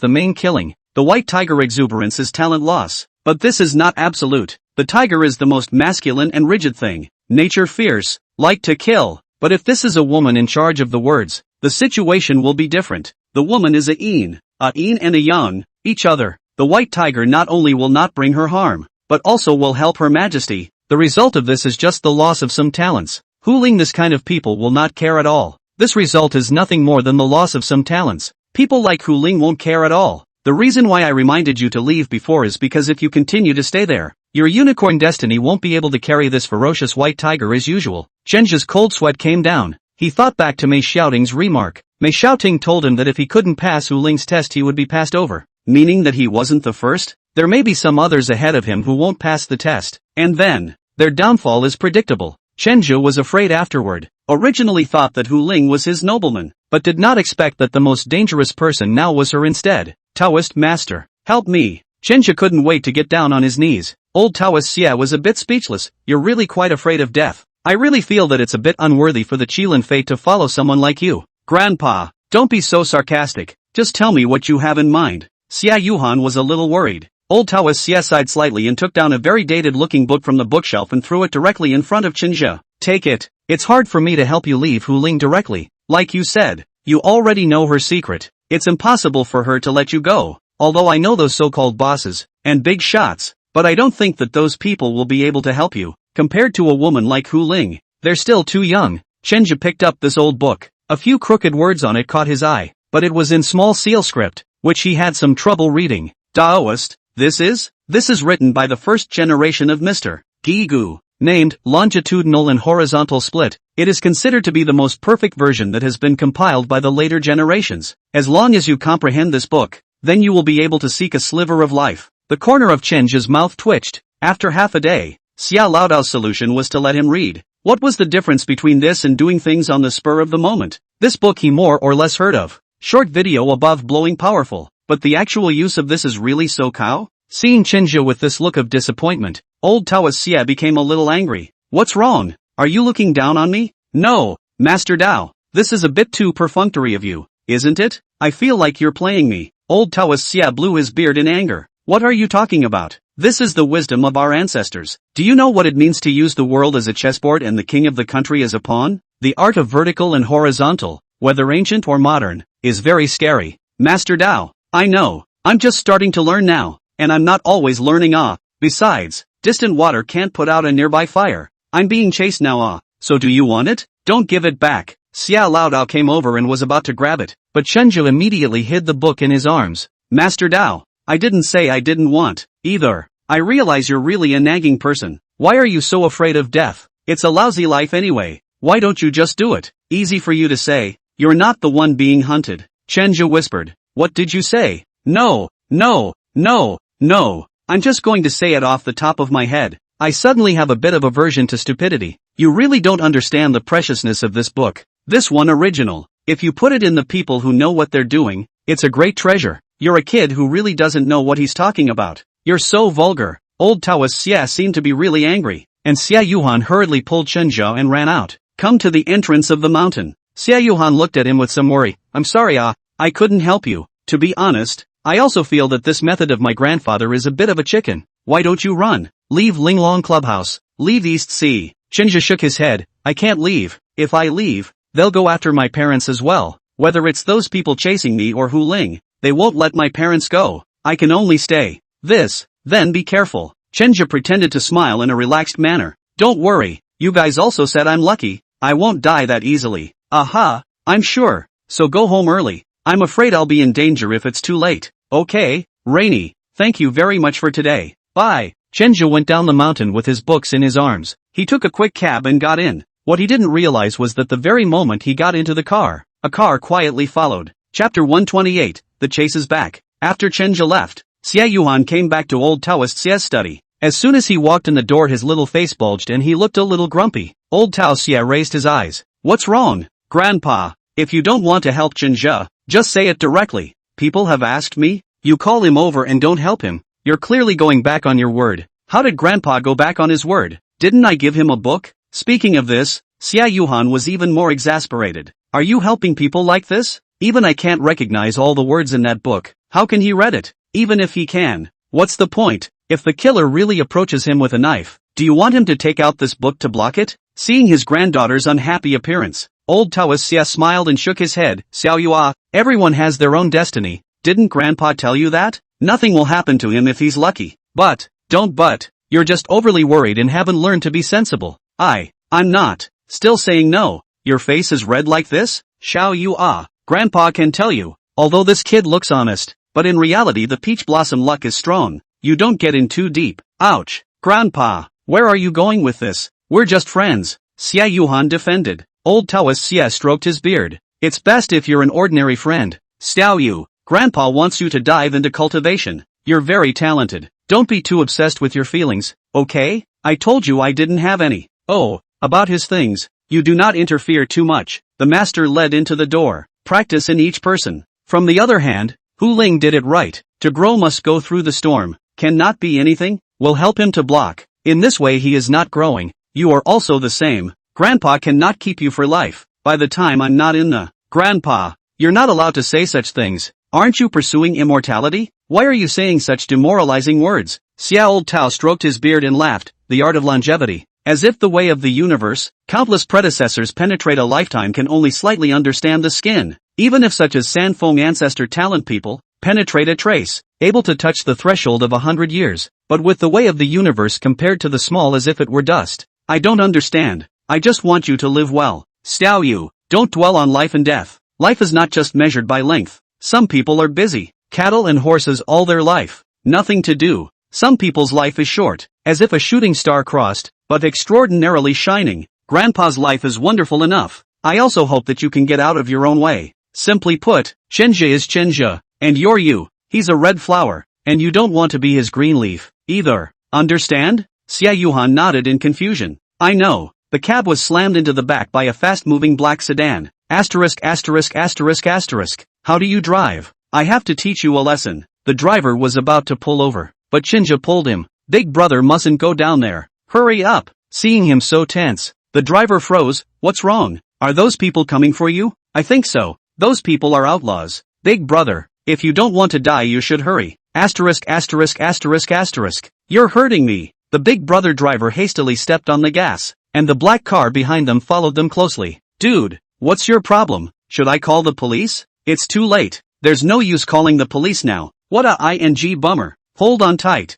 the main killing. The White Tiger exuberance is talent loss. But this is not absolute. The tiger is the most masculine and rigid thing. Nature fierce, like to kill. But if this is a woman in charge of the words, the situation will be different. The woman is a yin and a yang, each other. The white tiger not only will not bring her harm, but also will help her majesty. The result of this is just the loss of some talents. Hu Ling, this kind of people will not care at all. This result is nothing more than the loss of some talents. People like Hu Ling won't care at all. The reason why I reminded you to leave before is because if you continue to stay there, your unicorn destiny won't be able to carry this ferocious white tiger as usual. Chen Jia's cold sweat came down. He thought back to Mei Xiaoting's remark. Mei Xiaoting told him that if he couldn't pass Hu Ling's test he would be passed over. Meaning that he wasn't the first? There may be some others ahead of him who won't pass the test. And then, their downfall is predictable. Chen Jia was afraid afterward. Originally thought that Hu Ling was his nobleman, but did not expect that the most dangerous person now was her instead. Taoist master, help me. Chen Jia couldn't wait to get down on his knees. Old Taoist Xia was a bit speechless. You're really quite afraid of death. I really feel that it's a bit unworthy for the Qilin fate to follow someone like you. Grandpa, don't be so sarcastic. Just tell me what you have in mind. Xia Yuhan was a little worried. Old Taoist Xia sighed slightly and took down a very dated-looking book from the bookshelf and threw it directly in front of Chen Jia. Take it. It's hard for me to help you leave Hu Ling directly. Like you said, you already know her secret. It's impossible for her to let you go. Although I know those so-called bosses, and big shots, but I don't think that those people will be able to help you. Compared to a woman like Hu Ling, they're still too young. Chen Jia picked up this old book. A few crooked words on it caught his eye, but it was in small seal script, which he had some trouble reading. Taoist, this is written by the first generation of Mr. Gigu. Named Longitudinal and Horizontal Split, it is considered to be the most perfect version that has been compiled by the later generations. As long as you comprehend this book, then you will be able to seek a sliver of life. The corner of Chen Jia's mouth twitched. After half a day, Xia Laodao's solution was to let him read. What was the difference between this and doing things on the spur of the moment? This book he more or less heard of. Short video above blowing powerful, but the actual use of this is really so cow? Seeing Chen Jia with this look of disappointment, old Taoist Xia became a little angry. What's wrong? Are you looking down on me? No, Master Dao. This is a bit too perfunctory of you, isn't it? I feel like you're playing me. Old Taoist Xia blew his beard in anger. What are you talking about? This is the wisdom of our ancestors. Do you know what it means to use the world as a chessboard and the king of the country as a pawn? The art of vertical and horizontal, whether ancient or modern, is very scary. Master Dao, I know. I'm just starting to learn now. And I'm not always learning Besides, distant water can't put out a nearby fire. I'm being chased now so do you want it? Don't give it back. Xia Laodao came over and was about to grab it, but Chen Jia immediately hid the book in his arms. Master Dao, I didn't say I didn't want, either. I realize you're really a nagging person. Why are you so afraid of death? It's a lousy life anyway. Why don't you just do it? Easy for you to say. You're not the one being hunted. Chenja whispered. What did you say? No, no, no, no. I'm just going to say it off the top of my head. I suddenly have a bit of aversion to stupidity. You really don't understand the preciousness of this book. This one original. If you put it in the people who know what they're doing, it's a great treasure. You're a kid who really doesn't know what he's talking about. You're so vulgar. Old Taoist Xia seemed to be really angry, and Xia Yuhan hurriedly pulled Chenja and ran out. Come to the entrance of the mountain. Xia Yuhan looked at him with some worry. I'm sorry, I couldn't help you. To be honest, I also feel that this method of my grandfather is a bit of a chicken. Why don't you run? Leave Linglong Clubhouse. Leave East Sea. Chenja shook his head. I can't leave. If I leave, they'll go after my parents as well. Whether it's those people chasing me or Hu Ling, they won't let my parents go. I can only stay. Then be careful. Chenja pretended to smile in a relaxed manner. Don't worry, you guys also said I'm lucky. I won't die that easily. Aha, I'm sure. So go home early. I'm afraid I'll be in danger if it's too late. Okay, Rainy, thank you very much for today. Bye. Chenja went down the mountain with his books in his arms. He took a quick cab and got in. What he didn't realize was that the very moment he got into the car, a car quietly followed. Chapter 128, The Chase is Back. After Chenja left, Xia Yuhan came back to old Taoist Xia's study. As soon as he walked in the door his little face bulged and he looked a little grumpy. Old Tao Xia raised his eyes. What's wrong? Grandpa, if you don't want to help Chenja, just say it directly. People have asked me. You call him over and don't help him. You're clearly going back on your word. How did Grandpa go back on his word? Didn't I give him a book? Speaking of this, Xia Yuhan was even more exasperated. Are you helping people like this? Even I can't recognize all the words in that book. How can he read it? Even if he can, what's the point? If the killer really approaches him with a knife, do you want him to take out this book to block it? Seeing his granddaughter's unhappy appearance, old Taoist Xia smiled and shook his head. Xiao Yua, everyone has their own destiny. Didn't Grandpa tell you that? Nothing will happen to him if he's lucky. Don't. You're just overly worried and haven't learned to be sensible. I'm not. Still saying no. Your face is red like this? Xiao Yua, Grandpa can tell you. Although this kid looks honest, but in reality the peach blossom luck is strong. You don't get in too deep. Ouch. Grandpa, where are you going with this? We're just friends. Xia Yuhan defended. Old Taoist Xia stroked his beard. It's best if you're an ordinary friend. Xiao Yu, Grandpa wants you to dive into cultivation. You're very talented. Don't be too obsessed with your feelings, okay? I told you I didn't have any. Oh, about his things. You do not interfere too much. The master led into the door. Practice in each person. From the other hand, Hu Ling did it right. To grow must go through the storm. Cannot be anything. Will help him to block. In this way he is not growing. You are also the same. Grandpa cannot keep you for life. By the time I'm not in the... Grandpa, you're not allowed to say such things. Aren't you pursuing immortality? Why are you saying such demoralizing words? Xia Old Tao stroked his beard and laughed. The art of longevity. As if the way of the universe, countless predecessors penetrate a lifetime can only slightly understand the skin. Even if such as Sanfeng ancestor talent people, penetrate a trace, able to touch the threshold of 100 years, but with the way of the universe compared to the small as if it were dust. I don't understand. I just want you to live well. Xiao Yu, don't dwell on life and death. Life is not just measured by length. Some people are busy, cattle and horses all their life. Nothing to do. Some people's life is short, as if a shooting star crossed, but extraordinarily shining. Grandpa's life is wonderful enough. I also hope that you can get out of your own way. Simply put, Chenja is Chenja, and you're you. He's a red flower, and you don't want to be his green leaf, either. Understand? Xia Yuhan nodded in confusion. I know. The cab was slammed into the back by a fast-moving black sedan. How do you drive? I have to teach you a lesson. The driver was about to pull over, but Chenja pulled him. Big brother mustn't go down there. Hurry up. Seeing him so tense, the driver froze. What's wrong? Are those people coming for you? I think so. Those people are outlaws. Big brother, if you don't want to die you should hurry. You're hurting me. The big brother driver hastily stepped on the gas, and the black car behind them followed them closely. Dude, what's your problem? Should I call the police? It's too late. There's no use calling the police now. What a bummer. Hold on tight.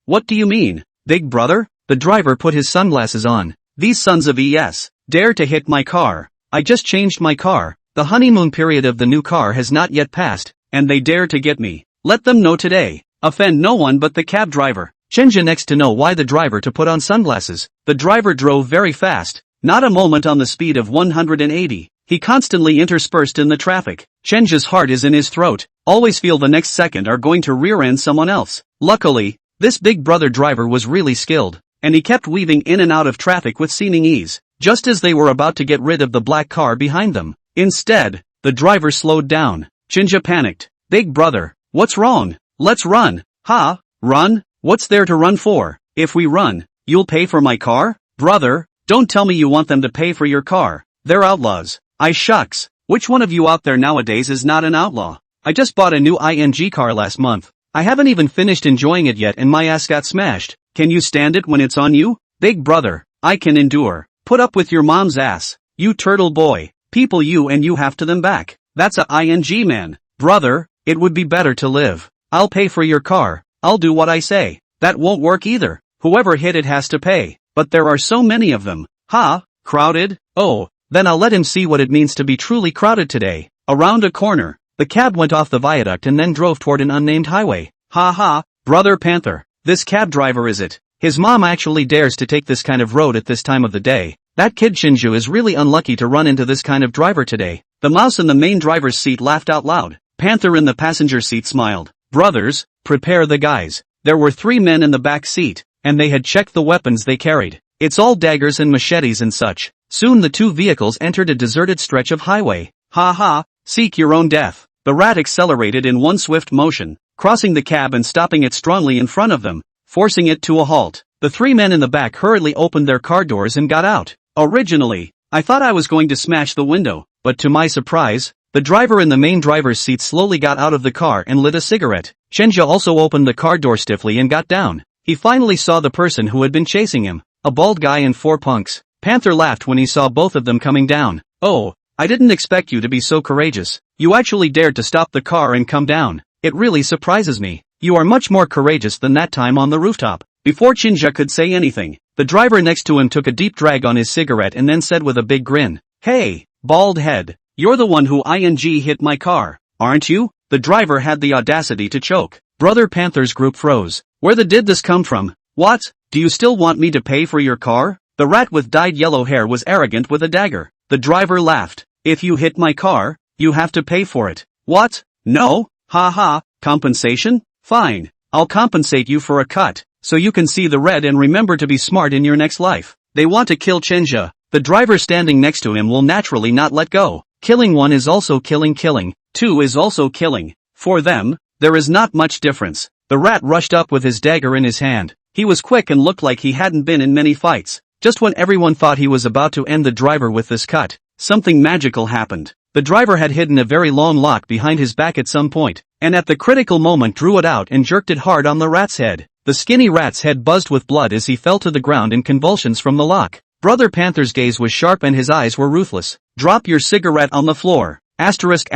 What do you mean? Big brother? The driver put his sunglasses on. These sons of ES dare to hit my car. I just changed my car. The honeymoon period of the new car has not yet passed, and they dare to get me. Let them know today. Offend no one but the cab driver. Chenja next to know why the driver to put on sunglasses. The driver drove very fast, not a moment on the speed of 180. He constantly interspersed in the traffic. Chenja's heart is in his throat, always feel the next second are going to rear-end someone else. Luckily, this big brother driver was really skilled, and he kept weaving in and out of traffic with seeming ease, just as they were about to get rid of the black car behind them. Instead, the driver slowed down. Chenja panicked. Big brother, what's wrong? Let's run. Ha, run? What's there to run for? If we run, you'll pay for my car? Brother, don't tell me you want them to pay for your car. They're outlaws. Shucks. Which one of you out there nowadays is not an outlaw? I just bought a new ING car last month. I haven't even finished enjoying it yet and my ass got smashed. Can you stand it when it's on you? Big brother, I can endure. Put up with your mom's ass. You turtle boy. People you and you have to them back. That's a ING man. Brother, it would be better to live. I'll pay for your car. I'll do what I say. That won't work either. Whoever hit it has to pay. But there are so many of them. Ha, crowded? Oh, then I'll let him see what it means to be truly crowded today. Around a corner, the cab went off the viaduct and then drove toward an unnamed highway. Ha ha, Brother Panther. This cab driver is it. His mom actually dares to take this kind of road at this time of the day. That kid Shinju is really unlucky to run into this kind of driver today. The mouse in the main driver's seat laughed out loud. Panther in the passenger seat smiled. Brothers, prepare the guys. There were 3 men in the back seat, and they had checked the weapons they carried. It's all daggers and machetes and such. Soon the 2 vehicles entered a deserted stretch of highway. Ha ha, seek your own death. The rat accelerated in one swift motion, crossing the cab and stopping it strongly in front of them, forcing it to a halt. The 3 men in the back hurriedly opened their car doors and got out. Originally, I thought I was going to smash the window, but to my surprise, the driver in the main driver's seat slowly got out of the car and lit a cigarette. Chenja also opened the car door stiffly and got down. He finally saw the person who had been chasing him, a bald guy and 4 punks. Panther laughed when he saw both of them coming down. Oh, I didn't expect you to be so courageous. You actually dared to stop the car and come down. It really surprises me. You are much more courageous than that time on the rooftop. Before Chinja could say anything, the driver next to him took a deep drag on his cigarette and then said with a big grin, "Hey, bald head, you're the one who ING hit my car, aren't you?" The driver had the audacity to choke. Brother Panther's group froze. Where the did this come from? What? Do you still want me to pay for your car? The rat with dyed yellow hair was arrogant with a dagger. The driver laughed. If you hit my car, you have to pay for it. What? No? Ha ha, compensation? Fine. I'll compensate you for a cut, so you can see the red and remember to be smart in your next life. They want to kill Chenja. The driver standing next to him will naturally not let go. Killing 1 is also killing. 2 is also killing. For them, there is not much difference. The rat rushed up with his dagger in his hand. He was quick and looked like he hadn't been in many fights. Just when everyone thought he was about to end the driver with this cut, something magical happened. The driver had hidden a very long lock behind his back at some point, and at the critical moment drew it out and jerked it hard on the rat's head. The skinny rat's head buzzed with blood as he fell to the ground in convulsions from the lock. Brother Panther's gaze was sharp and his eyes were ruthless. Drop your cigarette on the floor. Asterisk.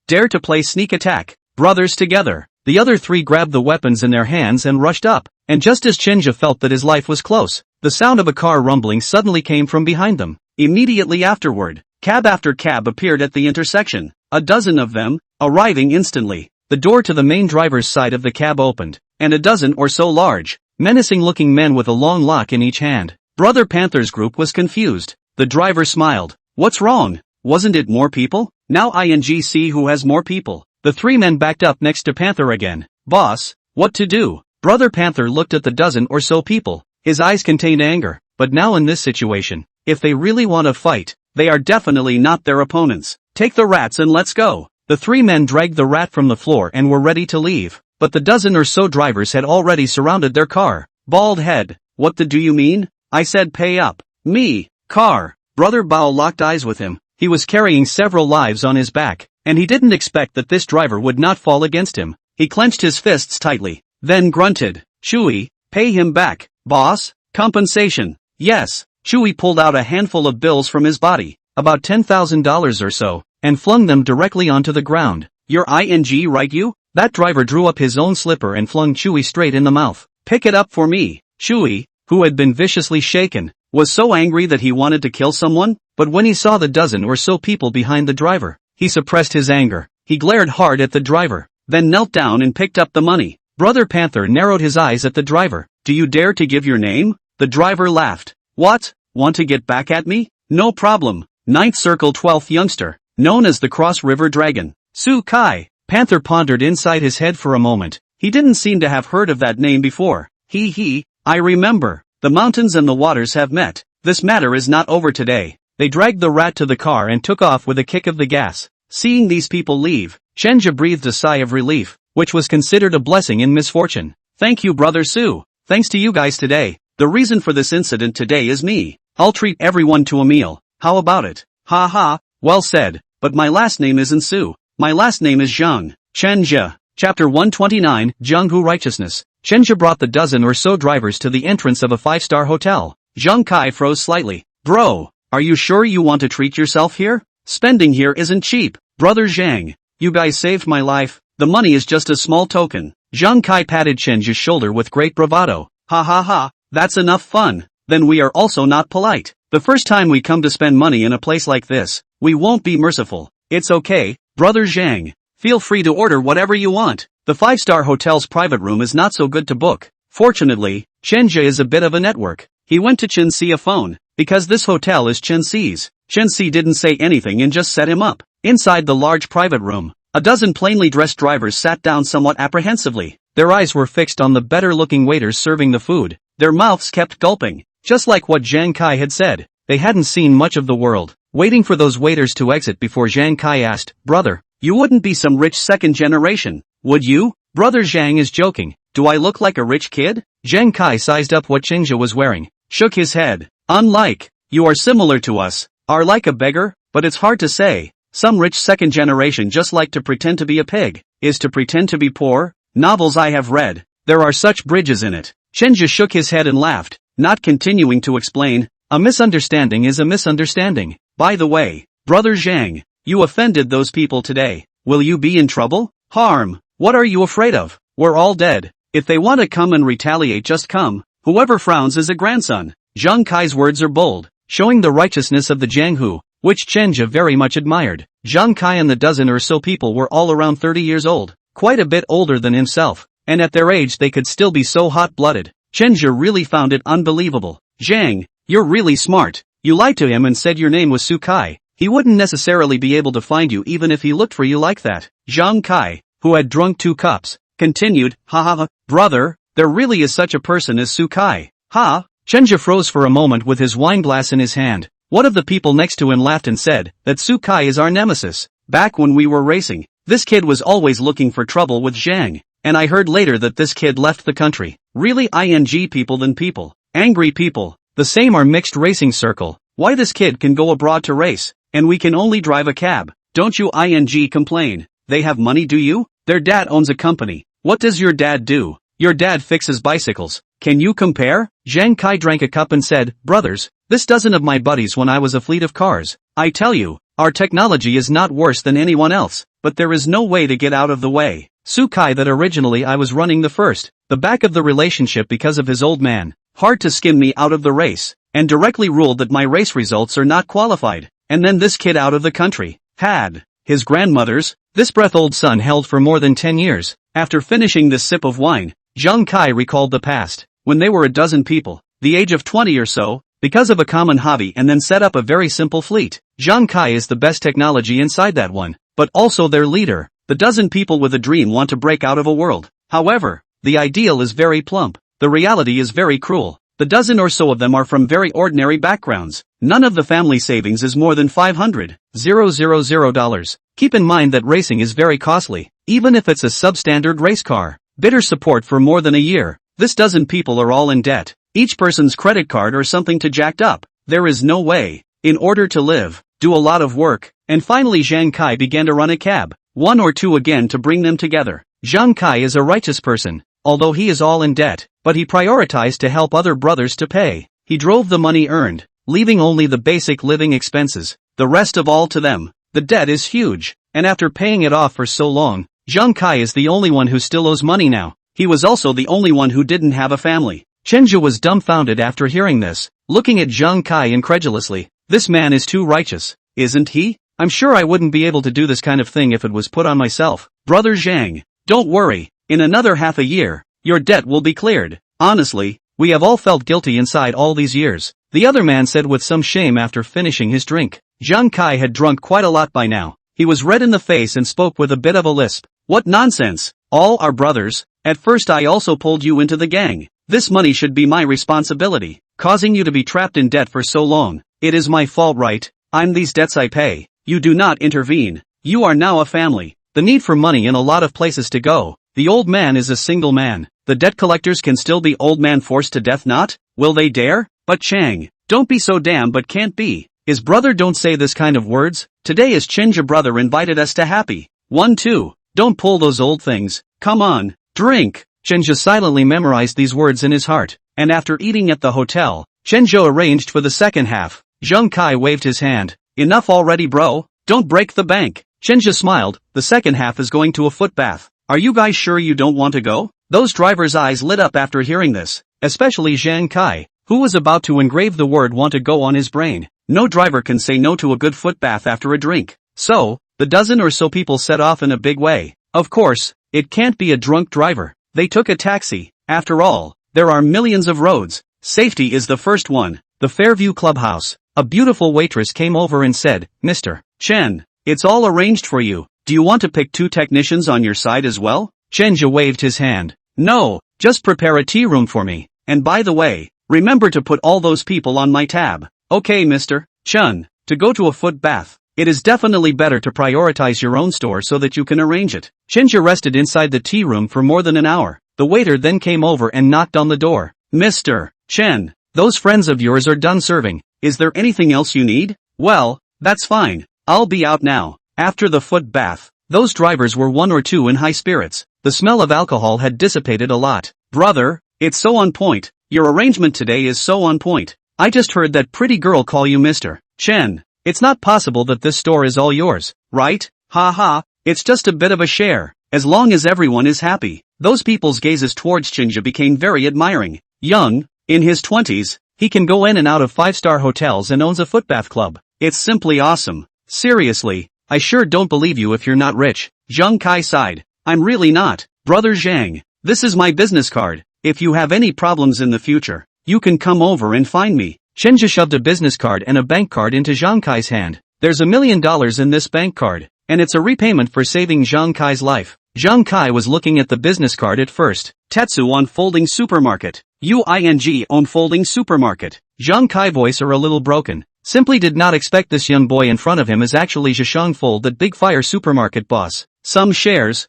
Dare to play sneak attack. Brothers together. The other 3 grabbed the weapons in their hands and rushed up, and just as Chenja felt that his life was close, the sound of a car rumbling suddenly came from behind them. Immediately afterward, cab after cab appeared at the intersection, a dozen of them, arriving instantly. The door to the main driver's side of the cab opened, and a dozen or so large, menacing-looking men with a long lock in each hand. Brother Panther's group was confused. The driver smiled. What's wrong? Wasn't it more people? Now ING see who has more people. The 3 men backed up next to Panther again. Boss, what to do? Brother Panther looked at the dozen or so people. His eyes contained anger. But now in this situation, if they really want to fight, they are definitely not their opponents. Take the rats and let's go. The 3 men dragged the rat from the floor and were ready to leave. But the dozen or so drivers had already surrounded their car. Bald head, what the do you mean? I said pay up. Me, car. Brother Bao locked eyes with him. He was carrying several lives on his back, and he didn't expect that this driver would not fall against him. He clenched his fists tightly, then grunted, Chewy, pay him back, boss, compensation. Yes, Chewy pulled out a handful of bills from his body, about $10,000 or so, and flung them directly onto the ground. You're ING right you? That driver drew up his own slipper and flung Chewy straight in the mouth. Pick it up for me. Chewy, who had been viciously shaken, was so angry that he wanted to kill someone, but when he saw the dozen or so people behind the driver, he suppressed his anger. He glared hard at the driver. then knelt down and picked up the money. Brother Panther narrowed his eyes at the driver. Do you dare to give your name? The driver laughed. What? Want to get back at me? No problem. Ninth Circle 12th youngster, known as the Cross River Dragon. Su Kai. Panther pondered inside his head for a moment. He didn't seem to have heard of that name before. I remember. The mountains and the waters have met. This matter is not over today. They dragged the rat to the car and took off with a kick of the gas. Seeing these people leave, Chenja breathed a sigh of relief, which was considered a blessing in misfortune. Thank you, Brother Su. Thanks to you guys today. The reason for this incident today is me. I'll treat everyone to a meal. How about it? Ha ha, well said. But my last name isn't Su. My last name is Zhang. Chenja. Chapter 129, Zhanghu Righteousness. Chenja brought the dozen or so drivers to the entrance of a 5-star hotel. Zhang Kai froze slightly. Bro, are you sure you want to treat yourself here? Spending here isn't cheap. Brother Zhang, you guys saved my life. The money is just a small token. Zhang Kai patted Chenja's shoulder with great bravado. Ha ha ha, that's enough fun. Then we are also not polite. The first time we come to spend money in a place like this, we won't be merciful. It's okay, Brother Zhang. Feel free to order whatever you want. The 5-star hotel's private room is not so good to book. Fortunately, Chenja is a bit of a network. He went to Chensi a phone, because this hotel is Chensi's. Chensi didn't say anything and just set him up. Inside the large private room, a dozen plainly dressed drivers sat down somewhat apprehensively. Their eyes were fixed on the better-looking waiters serving the food. Their mouths kept gulping, just like what Zhang Kai had said. They hadn't seen much of the world. Waiting for those waiters to exit before Zhang Kai asked, Brother, you wouldn't be some rich second generation, would you? Brother Zhang is joking. Do I look like a rich kid? Zhang Kai sized up what Chenja was wearing, shook his head. Unlike, you are similar to us, are like a beggar, but it's hard to say. Some rich second generation just like to pretend to be a pig, is to pretend to be poor. Novels I have read, there are such bridges in it. Chenja shook his head and laughed, not continuing to explain. A misunderstanding is a misunderstanding. By the way, Brother Zhang, you offended those people today. Will you be in trouble? Harm. What are you afraid of? We're all dead. If they want to come and retaliate, just come. Whoever frowns is a grandson. Zhang Kai's words are bold, showing the righteousness of the Jianghu, which Chenja very much admired. Zhang Kai and the dozen or so people were all around 30 years old, quite a bit older than himself, and at their age they could still be so hot-blooded. Chenja really found it unbelievable. Zhang, you're really smart. You lied to him and said your name was Su Kai. He wouldn't necessarily be able to find you even if he looked for you like that. Zhang Kai, who had drunk 2 cups, continued, ha ha ha, brother, there really is such a person as Su Kai. Ha? Chenja froze for a moment with his wineglass in his hand. One of the people next to him laughed and said that Su Kai is our nemesis. Back when we were racing, this kid was always looking for trouble with Zhang, and I heard later that this kid left the country. Really ing people than people. Angry people. The same our mixed racing circle. Why this kid can go abroad to race, and we can only drive a cab. Don't you ing complain. They have money, do you? Their dad owns a company. What does your dad do? Your dad fixes bicycles. Can you compare? Zhang Kai drank a cup and said, brothers, this dozen of my buddies when I was a fleet of cars. I tell you, our technology is not worse than anyone else, but there is no way to get out of the way. Su Kai that originally I was running the back of the relationship because of his old man, hard to skim me out of the race, and directly ruled that my race results are not qualified, and then this kid out of the country, had, his grandmother's, this breath-old son held for more than 10 years. After finishing this sip of wine, Zhang Kai recalled the past, when they were a dozen people, the age of 20 or so, because of a common hobby and then set up a very simple fleet. Zhang Kai is the best technology inside that one, but also their leader. The dozen people with a dream want to break out of a world. However, the ideal is very plump. The reality is very cruel. The dozen or so of them are from very ordinary backgrounds. None of the family savings is more than $500,000. Keep in mind that racing is very costly, even if it's a substandard race car. Bitter support for more than a year. This dozen people are all in debt. Each person's credit card or something to jacked up. There is no way. In order to live, do a lot of work. And finally Zhang Kai began to run a cab. 1 or 2 again to bring them together. Zhang Kai is a righteous person, although he is all in debt, but he prioritized to help other brothers to pay. He drove the money earned, leaving only the basic living expenses, the rest of all to them. The debt is huge, and after paying it off for so long, Zhang Kai is the only one who still owes money now. He was also the only one who didn't have a family. Chenja was dumbfounded after hearing this, looking at Zhang Kai incredulously. This man is too righteous, isn't he? I'm sure I wouldn't be able to do this kind of thing if it was put on myself. Brother Zhang, Don't worry, in another half a year, your debt will be cleared. Honestly, we have all felt guilty inside all these years, the other man said with some shame after finishing his drink. Zhang Kai had drunk quite a lot by now. He was red in the face and spoke with a bit of a lisp. What nonsense! All our brothers. At first I also pulled you into the gang. This money should be my responsibility, causing you to be trapped in debt for so long. It is my fault, right? I'm these debts I pay. You do not intervene. You are now a family. The need for money and a lot of places to go. The old man is a single man. The debt collectors can still be old man forced to death, not? Will they dare? But Chang, don't be so damn but can't be. His brother don't say this kind of words. Today is Chinja brother invited us to happy. 1-2. Don't pull those old things. Come on, drink. Chinja silently memorized these words in his heart, and after eating at the hotel, Chenjo arranged for the second half. Zhang Kai waved his hand. Enough already, bro. Don't break the bank. Chenja smiled. The second half is going to a foot bath. Are you guys sure you don't want to go? Those drivers' eyes lit up after hearing this, especially Zhang Kai, who was about to engrave the word want to go on his brain. No driver can say no to a good foot bath after a drink. So, the dozen or so people set off in a big way. Of course, it can't be a drunk driver. They took a taxi. After all, there are millions of roads. Safety is the first one. The Fairview Clubhouse. A beautiful waitress came over and said, Mr. Chen, it's all arranged for you. Do you want to pick 2 technicians on your side as well? Chenja waved his hand. No, just prepare a tea room for me. And by the way, remember to put all those people on my tab. Okay, Mr. Chen, to go to a foot bath, it is definitely better to prioritize your own store so that you can arrange it. Chenja rested inside the tea room for more than an hour. The waiter then came over and knocked on the door. Mr. Chen, those friends of yours are done serving. Is there anything else you need? Well, that's fine. I'll be out now. After the foot bath, those drivers were 1 or 2 in high spirits. The smell of alcohol had dissipated a lot. Brother, it's so on point. Your arrangement today is so on point. I just heard that pretty girl call you Mr. Chen. It's not possible that this store is all yours, right? Ha ha, it's just a bit of a share. As long as everyone is happy. Those people's gazes towards Chinja became very admiring. Young, in his 20s, he can go in and out of 5-star hotels and owns a footbath club. It's simply awesome. Seriously, I sure don't believe you if you're not rich. Zhang Kai sighed. I'm really not. Brother Zhang, this is my business card. If you have any problems in the future, you can come over and find me. Chenja shoved a business card and a bank card into Zhang Kai's hand. There's $1 million in this bank card, and it's a repayment for saving Zhang Kai's life. Zhang Kai was looking at the business card at first. Tetsu on folding supermarket. UING on folding supermarket. Zhang Kai voice are a little broken. Simply did not expect this young boy in front of him is actually Zhishang Fold, that big fire supermarket boss. Some shares.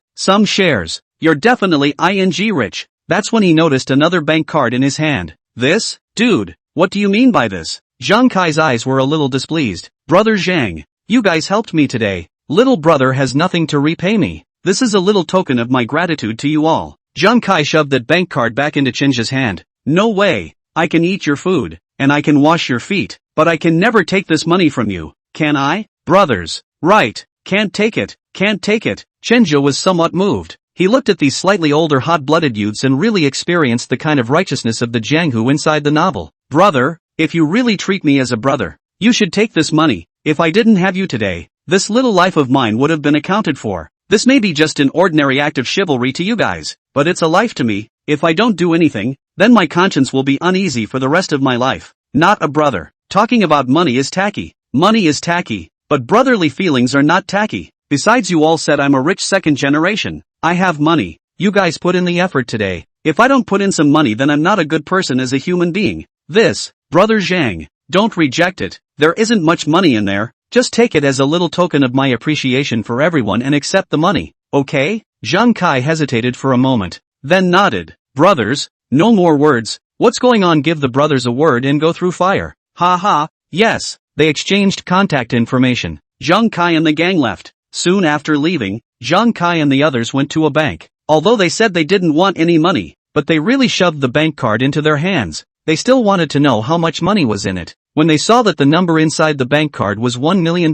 You're definitely ING rich. That's when he noticed another bank card in his hand. This? Dude, what do you mean by this? Zhang Kai's eyes were a little displeased. Brother Zhang, you guys helped me today. Little brother has nothing to repay me. This is a little token of my gratitude to you all. Zhang Kai shoved that bank card back into Chinja's hand. No way. I can eat your food, and I can wash your feet, but I can never take this money from you. Can I? Brothers. Right. Can't take it. Chinja was somewhat moved. He looked at these slightly older hot-blooded youths and really experienced the kind of righteousness of the Jianghu inside the novel. Brother, if you really treat me as a brother, you should take this money. If I didn't have you today, this little life of mine would have been accounted for. This may be just an ordinary act of chivalry to you guys, but it's a life to me. If I don't do anything, then my conscience will be uneasy for the rest of my life. Not a brother. Talking about money is tacky. Money is tacky, but brotherly feelings are not tacky. Besides, you all said I'm a rich second generation. I have money. You guys put in the effort today. If I don't put in some money, then I'm not a good person as a human being. This, Brother Zhang, don't reject it. There isn't much money in there. Just take it as a little token of my appreciation for everyone and accept the money, okay? Zhang Kai hesitated for a moment, then nodded. Brothers, no more words. What's going on? Give the brothers a word and go through fire. Ha ha, yes. They exchanged contact information. Zhang Kai and the gang left. Soon after leaving, Zhang Kai and the others went to a bank. Although they said they didn't want any money, but they really shoved the bank card into their hands. They still wanted to know how much money was in it. When they saw that the number inside the bank card was $1 million,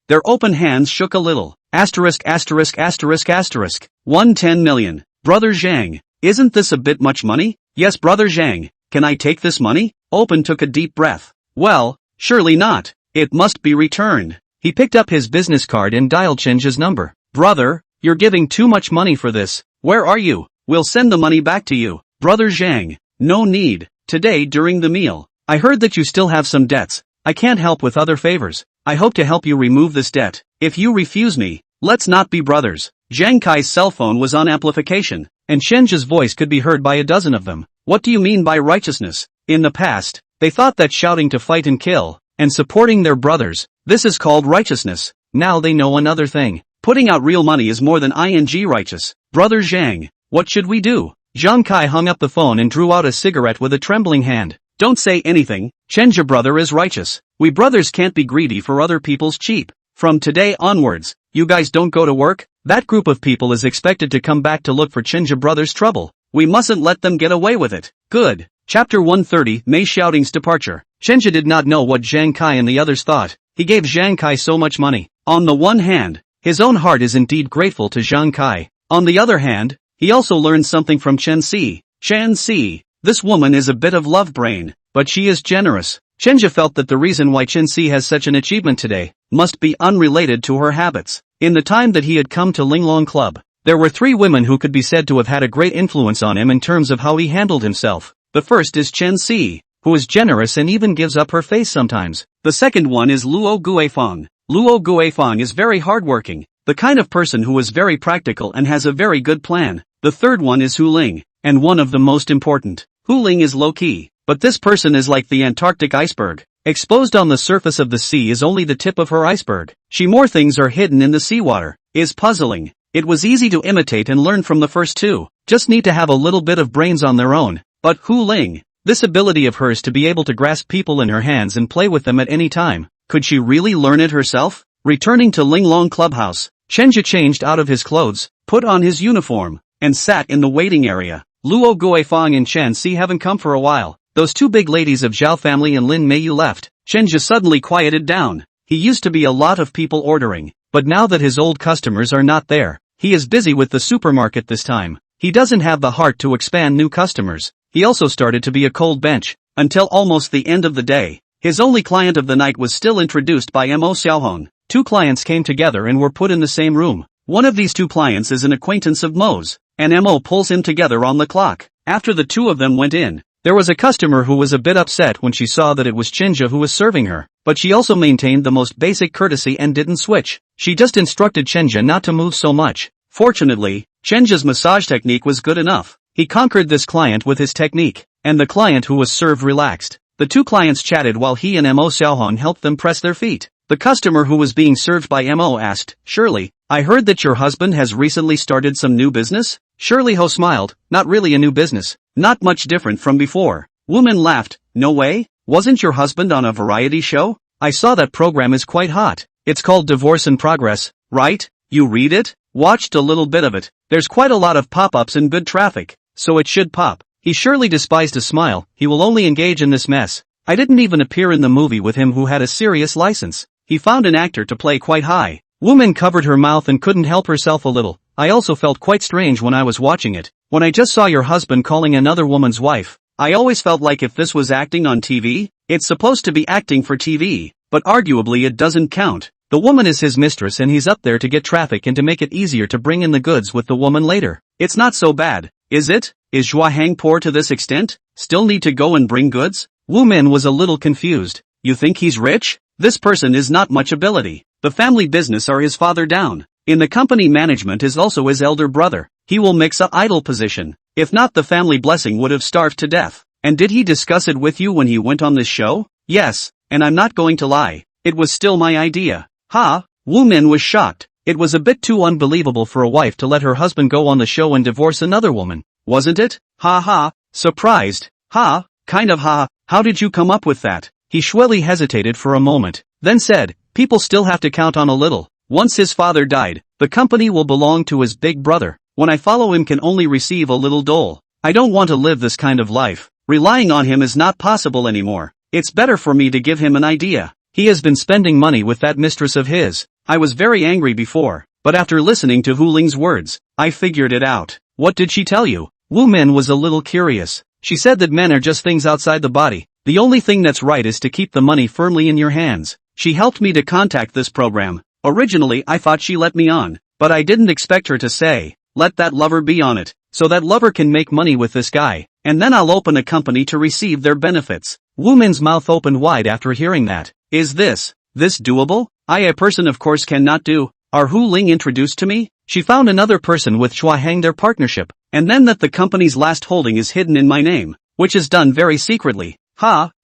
their open hands shook a little. Asterisk. 110 million. Brother Zhang, isn't this a bit much money? Yes, Brother Zhang, can I take this money? Open took a deep breath. Well, surely not. It must be returned. He picked up his business card and dialed Chenja's number. Brother, you're giving too much money for this. Where are you? We'll send the money back to you. Brother Zhang. No need. Today during the meal, I heard that you still have some debts. I can't help with other favors. I hope to help you remove this debt. If you refuse me, let's not be brothers. Zhang Kai's cell phone was on amplification, and Shenjia's voice could be heard by a dozen of them. What do you mean by righteousness? In the past, they thought that shouting to fight and kill, and supporting their brothers, this is called righteousness. Now they know another thing. Putting out real money is more than ing righteous. Brother Zhang, what should we do? Zhang Kai hung up the phone and drew out a cigarette with a trembling hand. Don't say anything. Shenjia brother is righteous. We brothers can't be greedy for other people's cheap. From today onwards, you guys don't go to work? That group of people is expected to come back to look for Shenjia brother's trouble. We mustn't let them get away with it. Good. Chapter 130, Mei Xiaoting's departure. Shenjia did not know what Zhang Kai and the others thought. He gave Zhang Kai so much money. On the one hand, his own heart is indeed grateful to Zhang Kai. On the other hand, he also learned something from Chen Si. Chen Si, this woman is a bit of love brain, but she is generous. Shenjia felt that the reason why Chen Si has such an achievement today must be unrelated to her habits. In the time that he had come to Linglong Club, there were 3 women who could be said to have had a great influence on him in terms of how he handled himself. The first is Chen Si, who is generous and even gives up her face sometimes. The second one is Luo Guifang. Luo Guifang is very hardworking, the kind of person who is very practical and has a very good plan. The third one is Hu Ling, and one of the most important. Hu Ling is low-key, but this person is like the Antarctic iceberg. Exposed on the surface of the sea is only the tip of her iceberg. More things are hidden in the seawater. Is puzzling. It was easy to imitate and learn from the first 2. Just need to have a little bit of brains on their own. But Hu Ling, this ability of hers to be able to grasp people in her hands and play with them at any time, could she really learn it herself? Returning to Linglong Clubhouse, Shenjia changed out of his clothes, put on his uniform, and sat in the waiting area. Luo Guifang and Chen Si haven't come for a while. Those 2 big ladies of Zhao family and Lin Meiyu left. Shenjia suddenly quieted down. He used to be a lot of people ordering, but now that his old customers are not there, he is busy with the supermarket this time. He doesn't have the heart to expand new customers. He also started to be a cold bench, until almost the end of the day. His only client of the night was still introduced by Mo Xiaohong. 2 clients came together and were put in the same room. One of these 2 clients is an acquaintance of Mo's, and Mo pulls him together on the clock. After the 2 of them went in, there was a customer who was a bit upset when she saw that it was Shenjia who was serving her, but she also maintained the most basic courtesy and didn't switch. She just instructed Shenjia not to move so much. Fortunately, Shenjia's massage technique was good enough. He conquered this client with his technique, and the client who was served relaxed. The 2 clients chatted while he and Mo Xiaohong helped them press their feet. The customer who was being served by Mo asked, "Shirley, I heard that your husband has recently started some new business?" Shirley Ho smiled, "Not really a new business. Not much different from before." Woman laughed, "No way? Wasn't your husband on a variety show? I saw that program is quite hot. It's called Divorce in Progress, right? You read it? Watched a little bit of it. There's quite a lot of pop-ups and good traffic, so it should pop." He surely despised a smile. He will only engage in this mess. I didn't even appear in the movie with him who had a serious license. He found an actor to play quite high. Woman covered her mouth and couldn't help herself a little. I also felt quite strange when I was watching it. When I just saw your husband calling another woman's wife, I always felt like if this was acting on TV, it's supposed to be acting for TV, but arguably it doesn't count. The woman is his mistress and he's up there to get traffic and to make it easier to bring in the goods with the woman later. It's not so bad, is it? Is Zhua Hang poor to this extent? Still need to go and bring goods? Wu Min was a little confused. You think he's rich? This person is not much ability. The family business are his father down. In the company management is also his elder brother. He will mix a idle position. If not, the family blessing would have starved to death. And did he discuss it with you when he went on this show? Yes, and I'm not going to lie. It was still my idea. Ha! Wu Min was shocked. It was a bit too unbelievable for a wife to let her husband go on the show and divorce another woman. Wasn't it? Ha ha. Surprised. Ha, kind of ha. How did you come up with that? He Shueli hesitated for a moment, then said, people still have to count on a little. Once his father died, the company will belong to his big brother. When I follow him can only receive a little dole. I don't want to live this kind of life. Relying on him is not possible anymore. It's better for me to give him an idea. He has been spending money with that mistress of his. I was very angry before, but after listening to Hu Ling's words, I figured it out. What did she tell you? Wu Min was a little curious. She said that men are just things outside the body. The only thing that's right is to keep the money firmly in your hands. She helped me to contact this program. Originally I thought she let me on, but I didn't expect her to say, let that lover be on it, so that lover can make money with this guy, and then I'll open a company to receive their benefits. Woman's mouth opened wide after hearing that. Is this doable? I, a person of course cannot do. Are Hu Ling introduced to me? She found another person with Chua Hang their partnership, and then that the company's last holding is hidden in my name, which is done very secretly.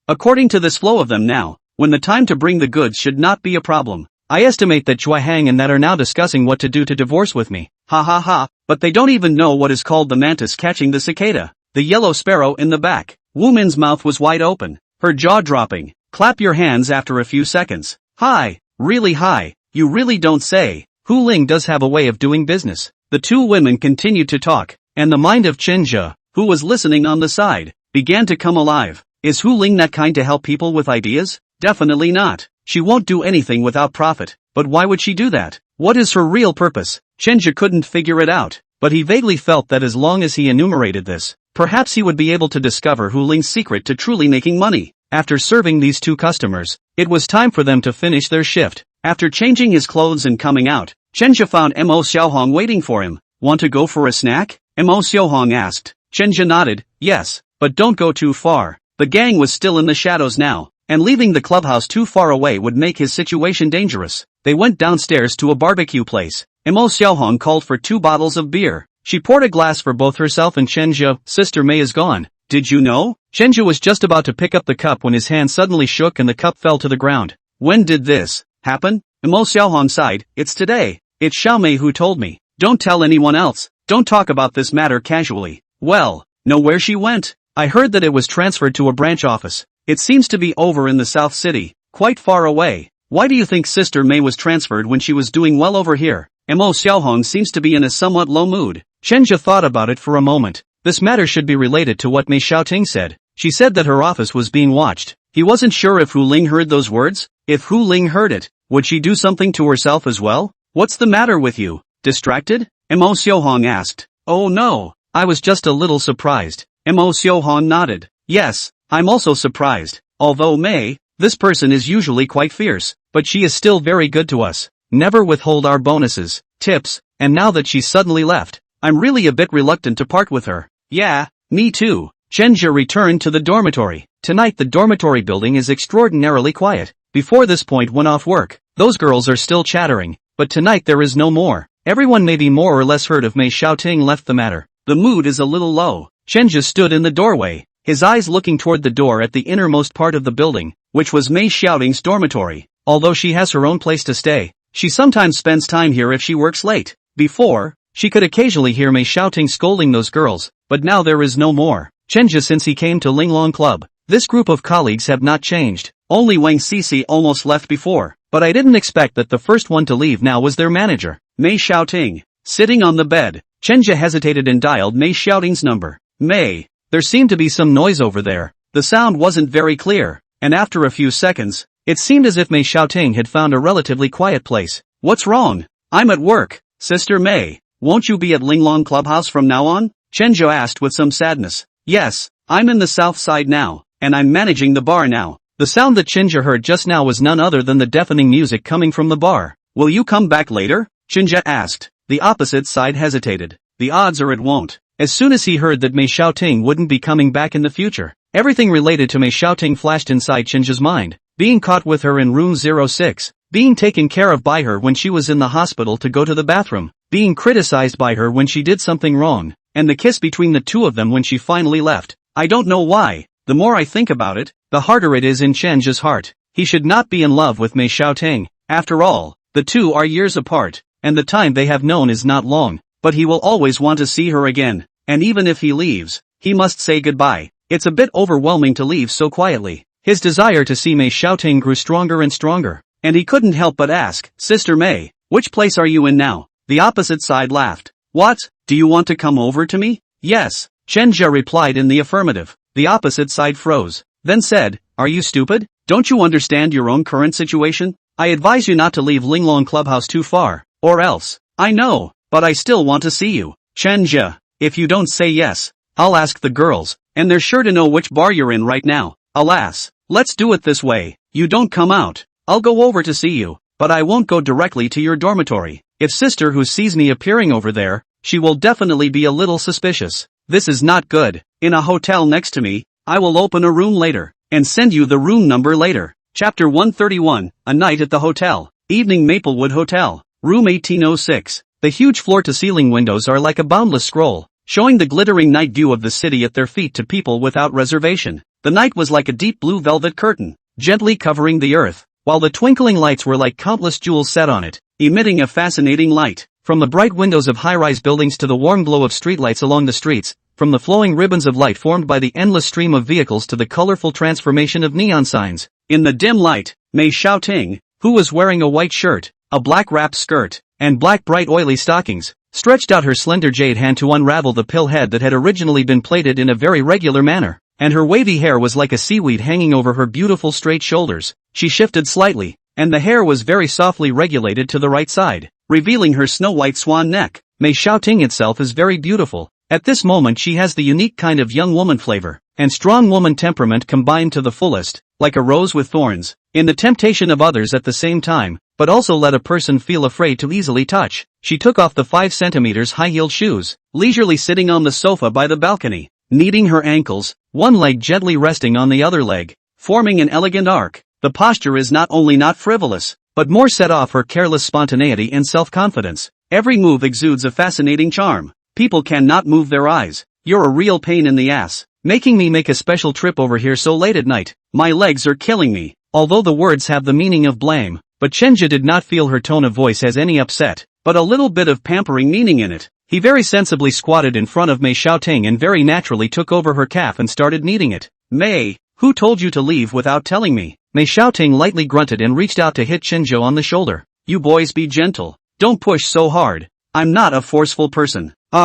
According to this flow of them now, when the time to bring the goods should not be a problem. I estimate that Chua Hang and that are now discussing what to do to divorce with me. But they don't even know what is called the mantis catching the cicada, the yellow sparrow in the back. Woman's mouth was wide open, her jaw dropping. Clap your hands after a few seconds. Hi, really high, you really don't say. Hu Ling does have a way of doing business. The two women continued to talk, and the mind of Chen Jia, who was listening on the side, began to come alive. Is Hu Ling that kind to help people with ideas? Definitely not. She won't do anything without profit. But why would she do that? What is her real purpose? Chen Jia couldn't figure it out, but he vaguely felt that as long as he enumerated this, perhaps he would be able to discover Hu Ling's secret to truly making money. After serving these two customers, it was time for them to finish their shift. After changing his clothes and coming out, Chen Jia found Mo Xiaohong waiting for him. Want to go for a snack? Mo Xiaohong asked. Chen Jia nodded. Yes, but don't go too far. The gang was still in the shadows now, and leaving the clubhouse too far away would make his situation dangerous. They went downstairs to a barbecue place. Mo Xiaohong called for 2 bottles of beer. She poured a glass for both herself and Chen Jia. Sister May is gone. Did you know? Chen Jia was just about to pick up the cup when his hand suddenly shook and the cup fell to the ground. When did this happen? Mo Xiaohong sighed. It's today. It's Xiaomei who told me. Don't tell anyone else. Don't talk about this matter casually. Well, know where she went? I heard that it was transferred to a branch office. It seems to be over in the South City, quite far away. Why do you think Sister May was transferred when she was doing well over here? Mo Xiaohong seems to be in a somewhat low mood. Chen Jia thought about it for a moment. This matter should be related to what Mei Xiaoting said. She said that her office was being watched. He wasn't sure if Hu Ling heard those words. If Hu Ling heard it, would she do something to herself as well? What's the matter with you? Distracted? Mo Xiaohong asked. Oh no, I was just a little surprised. Mo Xiaohong nodded. Yes, I'm also surprised. Although Mei, this person is usually quite fierce, but she is still very good to us. Never withhold our bonuses, tips, and now that she's suddenly left, I'm really a bit reluctant to part with her. Yeah, me too. Chen Jia returned to the dormitory. Tonight the dormitory building is extraordinarily quiet. Before this point when off work, those girls are still chattering, but tonight there is no more. Everyone may be more or less heard of Mei Xiaoting left the matter. The mood is a little low. Chen Jia stood in the doorway, his eyes looking toward the door at the innermost part of the building, which was Mei Xiaoting's dormitory. Although she has her own place to stay, she sometimes spends time here if she works late. Before, she could occasionally hear Mei Xiaoting scolding those girls, but now there is no more. Chen Jia since he came to Linglong Club, this group of colleagues have not changed. Only Wang Sisi almost left before, but I didn't expect that the first one to leave now was their manager, Mei Xiaoting. Sitting on the bed, Chen Jia hesitated and dialed Mei Xiaoting's number. Mei, there seemed to be some noise over there. The sound wasn't very clear, and after a few seconds, it seemed as if Mei Xiaoting had found a relatively quiet place. What's wrong? I'm at work. Sister Mei, won't you be at Linglong Clubhouse from now on? Chen Jia asked with some sadness. Yes, I'm in the south side now, and I'm managing the bar now. The sound that Chen Jia heard just now was none other than the deafening music coming from the bar. Will you come back later? Chen Jia asked. The opposite side hesitated. The odds are it won't. As soon as he heard that Mei Xiaoting wouldn't be coming back in the future, everything related to Mei Xiaoting flashed inside Chen Jia's mind. Being caught with her in room 06, being taken care of by her when she was in the hospital to go to the bathroom, being criticized by her when she did something wrong, and the kiss between the two of them when she finally left. I don't know why, the more I think about it, the harder it is in Chen Jia's heart. He should not be in love with Mei Xiaoting. After all, the two are years apart, and the time they have known is not long, but he will always want to see her again, and even if he leaves, he must say goodbye. It's a bit overwhelming to leave so quietly. His desire to see Mei Xiaoting grew stronger and stronger, and he couldn't help but ask, Sister Mei, which place are you in now? The opposite side laughed. What, do you want to come over to me? Yes, Chen Jia replied in the affirmative. The opposite side froze, then said, Are you stupid? Don't you understand your own current situation? I advise you not to leave Linglong Clubhouse too far, or else. I know, but I still want to see you. Chen Jia, if you don't say yes, I'll ask the girls, and they're sure to know which bar you're in right now. Alas, let's do it this way. You don't come out, I'll go over to see you, but I won't go directly to your dormitory. If sister who sees me appearing over there, she will definitely be a little suspicious. This is not good. In a hotel next to me, I will open a room later, and send you the room number later. Chapter 131, A Night at the Hotel. Evening Maplewood Hotel. Room 1806. The huge floor-to-ceiling windows are like a boundless scroll, showing the glittering night view of the city at their feet to people without reservation. The night was like a deep blue velvet curtain, gently covering the earth, while the twinkling lights were like countless jewels set on it, emitting a fascinating light. From the bright windows of high-rise buildings to the warm glow of streetlights along the streets, from the flowing ribbons of light formed by the endless stream of vehicles to the colorful transformation of neon signs. In the dim light, Mei Xiaoting, who was wearing a white shirt, a black wrapped skirt, and black bright oily stockings, stretched out her slender jade hand to unravel the pill head that had originally been plaited in a very regular manner, and her wavy hair was like a seaweed hanging over her beautiful straight shoulders. She shifted slightly, and the hair was very softly regulated to the right side, revealing her snow-white swan neck. Mei Xiaoting itself is very beautiful. At this moment she has the unique kind of young woman flavor, and strong woman temperament combined to the fullest, like a rose with thorns, in the temptation of others at the same time, but also let a person feel afraid to easily touch. She took off the 5 centimeters high-heeled shoes, leisurely sitting on the sofa by the balcony, kneading her ankles, one leg gently resting on the other leg, forming an elegant arc. The posture is not only not frivolous, but more set off her careless spontaneity and self-confidence. Every move exudes a fascinating charm. People cannot move their eyes. You're a real pain in the ass, making me make a special trip over here so late at night. My legs are killing me. Although the words have the meaning of blame, but Chenja did not feel her tone of voice has any upset, but a little bit of pampering meaning in it. He very sensibly squatted in front of Mei Xiaoting and very naturally took over her calf and started kneading it. Mei, who told you to leave without telling me? Mei Xiaoting lightly grunted and reached out to hit Chenja on the shoulder. You boys be gentle. Don't push so hard. I'm not a forceful person. The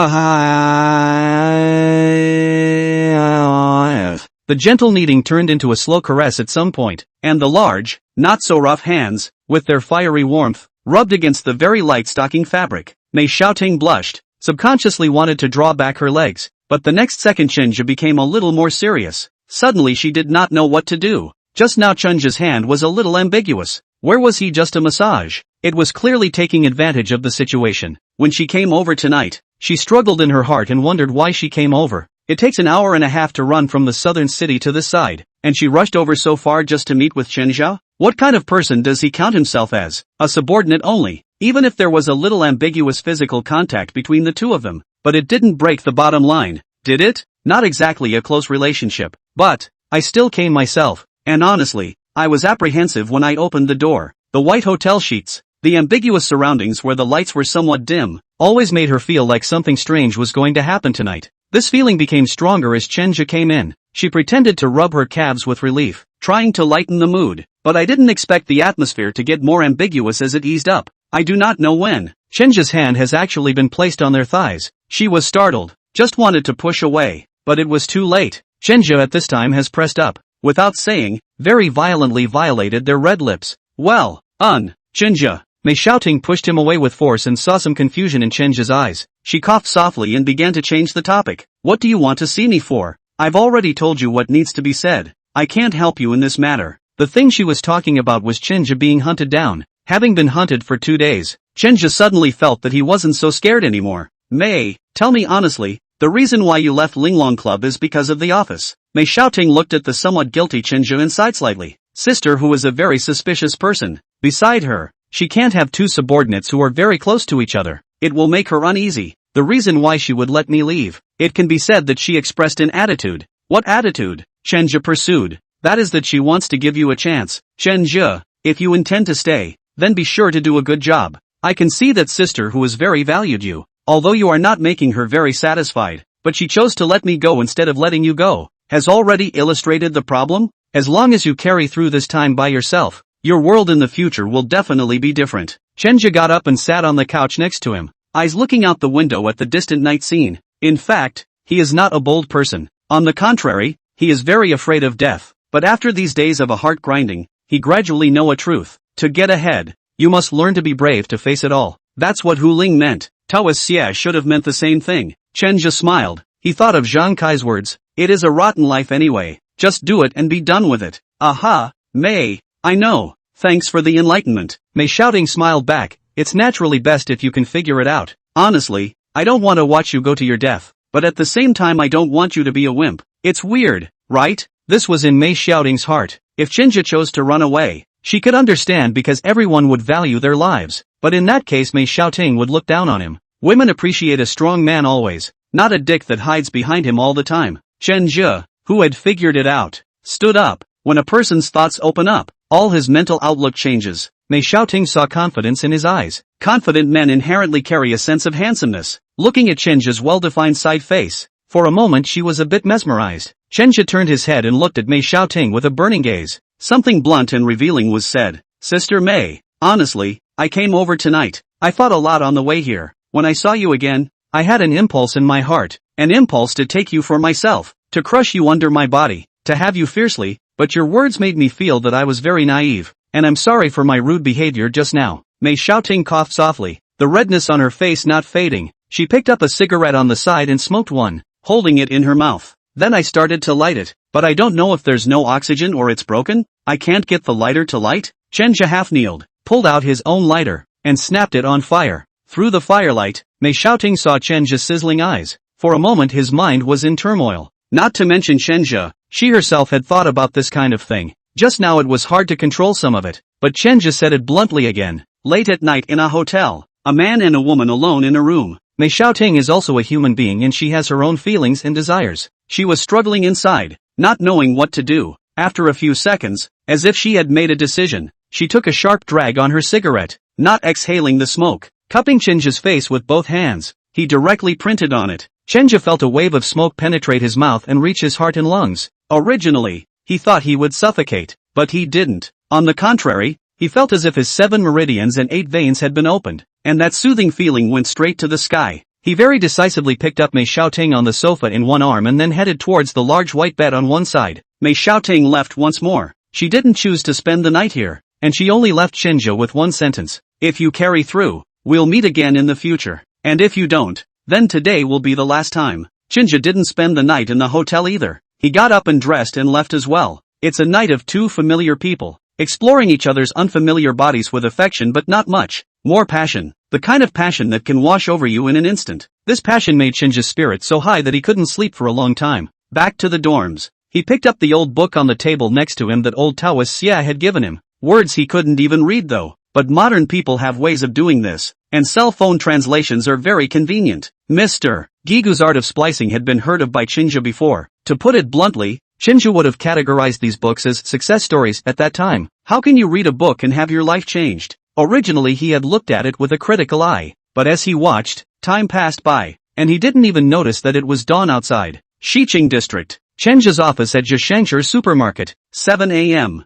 gentle kneading turned into a slow caress at some point, and the large, not-so-rough hands, with their fiery warmth, rubbed against the very light stocking fabric. Mei Xiaoting blushed, subconsciously wanted to draw back her legs, but the next second Chenja became a little more serious. Suddenly she did not know what to do. Just now Chenja's hand was a little ambiguous. Where was he just a massage? It was clearly taking advantage of the situation. When she came over tonight, she struggled in her heart and wondered why she came over. It takes an hour and a half to run from the southern city to this side, and she rushed over so far just to meet with Chenja? What kind of person does he count himself as? A subordinate only, even if there was a little ambiguous physical contact between the two of them. But it didn't break the bottom line, did it? Not exactly a close relationship, but I still came myself, and honestly, I was apprehensive when I opened the door. The white hotel sheets, the ambiguous surroundings where the lights were somewhat dim, always made her feel like something strange was going to happen tonight. This feeling became stronger as Chenja came in. She pretended to rub her calves with relief, trying to lighten the mood, but I didn't expect the atmosphere to get more ambiguous as it eased up. I do not know when. Chenja's hand has actually been placed on their thighs. She was startled, just wanted to push away, but it was too late. Chenja at this time has pressed up, without saying, very violently violated their red lips. Well, Chenja. Mei Xiaoting pushed him away with force and saw some confusion in Chenja's eyes. She coughed softly and began to change the topic. What do you want to see me for? I've already told you what needs to be said. I can't help you in this matter. The thing she was talking about was Chenja being hunted down. Having been hunted for 2 days, Chenja suddenly felt that he wasn't so scared anymore. Mei, tell me honestly, the reason why you left Linglong Club is because of the office. Mei Xiaoting looked at the somewhat guilty Chenja and sighed slightly. Sister who is a very suspicious person. Beside her, she can't have two subordinates who are very close to each other. It will make her uneasy. The reason why she would let me leave. It can be said that she expressed an attitude. What attitude? Chenja pursued. That is that she wants to give you a chance. Chenja, if you intend to stay, then be sure to do a good job. I can see that sister who has very valued you, although you are not making her very satisfied, but she chose to let me go instead of letting you go, has already illustrated the problem. As long as you carry through this time by yourself, your world in the future will definitely be different. Chenja got up and sat on the couch next to him, eyes looking out the window at the distant night scene. In fact, he is not a bold person. On the contrary, he is very afraid of death. But after these days of a heart grinding, he gradually know a truth. To get ahead, you must learn to be brave to face it all. That's what Hu Ling meant. Taoist Xie should have meant the same thing. Chenja smiled. He thought of Zhang Kai's words. It is a rotten life anyway. Just do it and be done with it. Aha, Mei. I know. Thanks for the enlightenment. Mei Xiaoting smiled back, it's naturally best if you can figure it out. Honestly, I don't want to watch you go to your death, but at the same time I don't want you to be a wimp. It's weird, right? This was in Mei Xiaoting's heart. If Chinja chose to run away, she could understand because everyone would value their lives, but in that case Mei Xiaoting would look down on him. Women appreciate a strong man always, not a dick that hides behind him all the time. Chen Zhe, who had figured it out, stood up. When a person's thoughts open up, all his mental outlook changes. Mei Xiaoting saw confidence in his eyes. Confident men inherently carry a sense of handsomeness. Looking at Chen Zhe's well-defined side face, for a moment she was a bit mesmerized. Chen Zhe turned his head and looked at Mei Xiaoting with a burning gaze. Something blunt and revealing was said. Sister Mei, honestly, I came over tonight. I thought a lot on the way here. When I saw you again, I had an impulse in my heart. An impulse to take you for myself. To crush you under my body. To have you fiercely, but your words made me feel that I was very naive. And I'm sorry for my rude behavior just now. Mei Xiaoting coughed softly, the redness on her face not fading. She picked up a cigarette on the side and smoked one, holding it in her mouth. Then I started to light it, but I don't know if there's no oxygen or it's broken. I can't get the lighter to light. Chen Zhe half-kneeled, pulled out his own lighter, and snapped it on fire. Through the firelight, Mei Xiaoting saw Chen Zhe's sizzling eyes. For a moment his mind was in turmoil. Not to mention Chen Zhe, she herself had thought about this kind of thing. Just now it was hard to control some of it, but Chen Zhe said it bluntly again. Late at night in a hotel, a man and a woman alone in a room. Mei Xiaoting is also a human being and she has her own feelings and desires. She was struggling inside, not knowing what to do. After a few seconds, as if she had made a decision, she took a sharp drag on her cigarette, not exhaling the smoke. Cupping Chen Zhe's face with both hands, he directly printed on it. Chen Zhe felt a wave of smoke penetrate his mouth and reach his heart and lungs. Originally, he thought he would suffocate, but he didn't. On the contrary, he felt as if his 7 meridians and 8 veins had been opened, and that soothing feeling went straight to the sky. He very decisively picked up Mei Xiaoting on the sofa in one arm and then headed towards the large white bed on one side. Mei Xiaoting left once more. She didn't choose to spend the night here, and she only left Chen Zhe with one sentence. If you carry through, we'll meet again in the future. And if you don't, then today will be the last time. Chen Zhe didn't spend the night in the hotel either. He got up and dressed and left as well. It's a night of two familiar people, exploring each other's unfamiliar bodies with affection but not much. More passion. The kind of passion that can wash over you in an instant. This passion made Chen Zhe's spirit so high that he couldn't sleep for a long time. Back to the dorms. He picked up the old book on the table next to him that old Taoist Xia had given him. Words he couldn't even read though. But modern people have ways of doing this, and cell phone translations are very convenient. Mr. Gigu's art of splicing had been heard of by Chen Zhe before. To put it bluntly, Chen Zhe would have categorized these books as success stories at that time. How can you read a book and have your life changed? Originally he had looked at it with a critical eye, but as he watched, time passed by, and he didn't even notice that it was dawn outside. Xiqing District. Chen Zhe's office at Zheshangshir Supermarket. 7 a.m.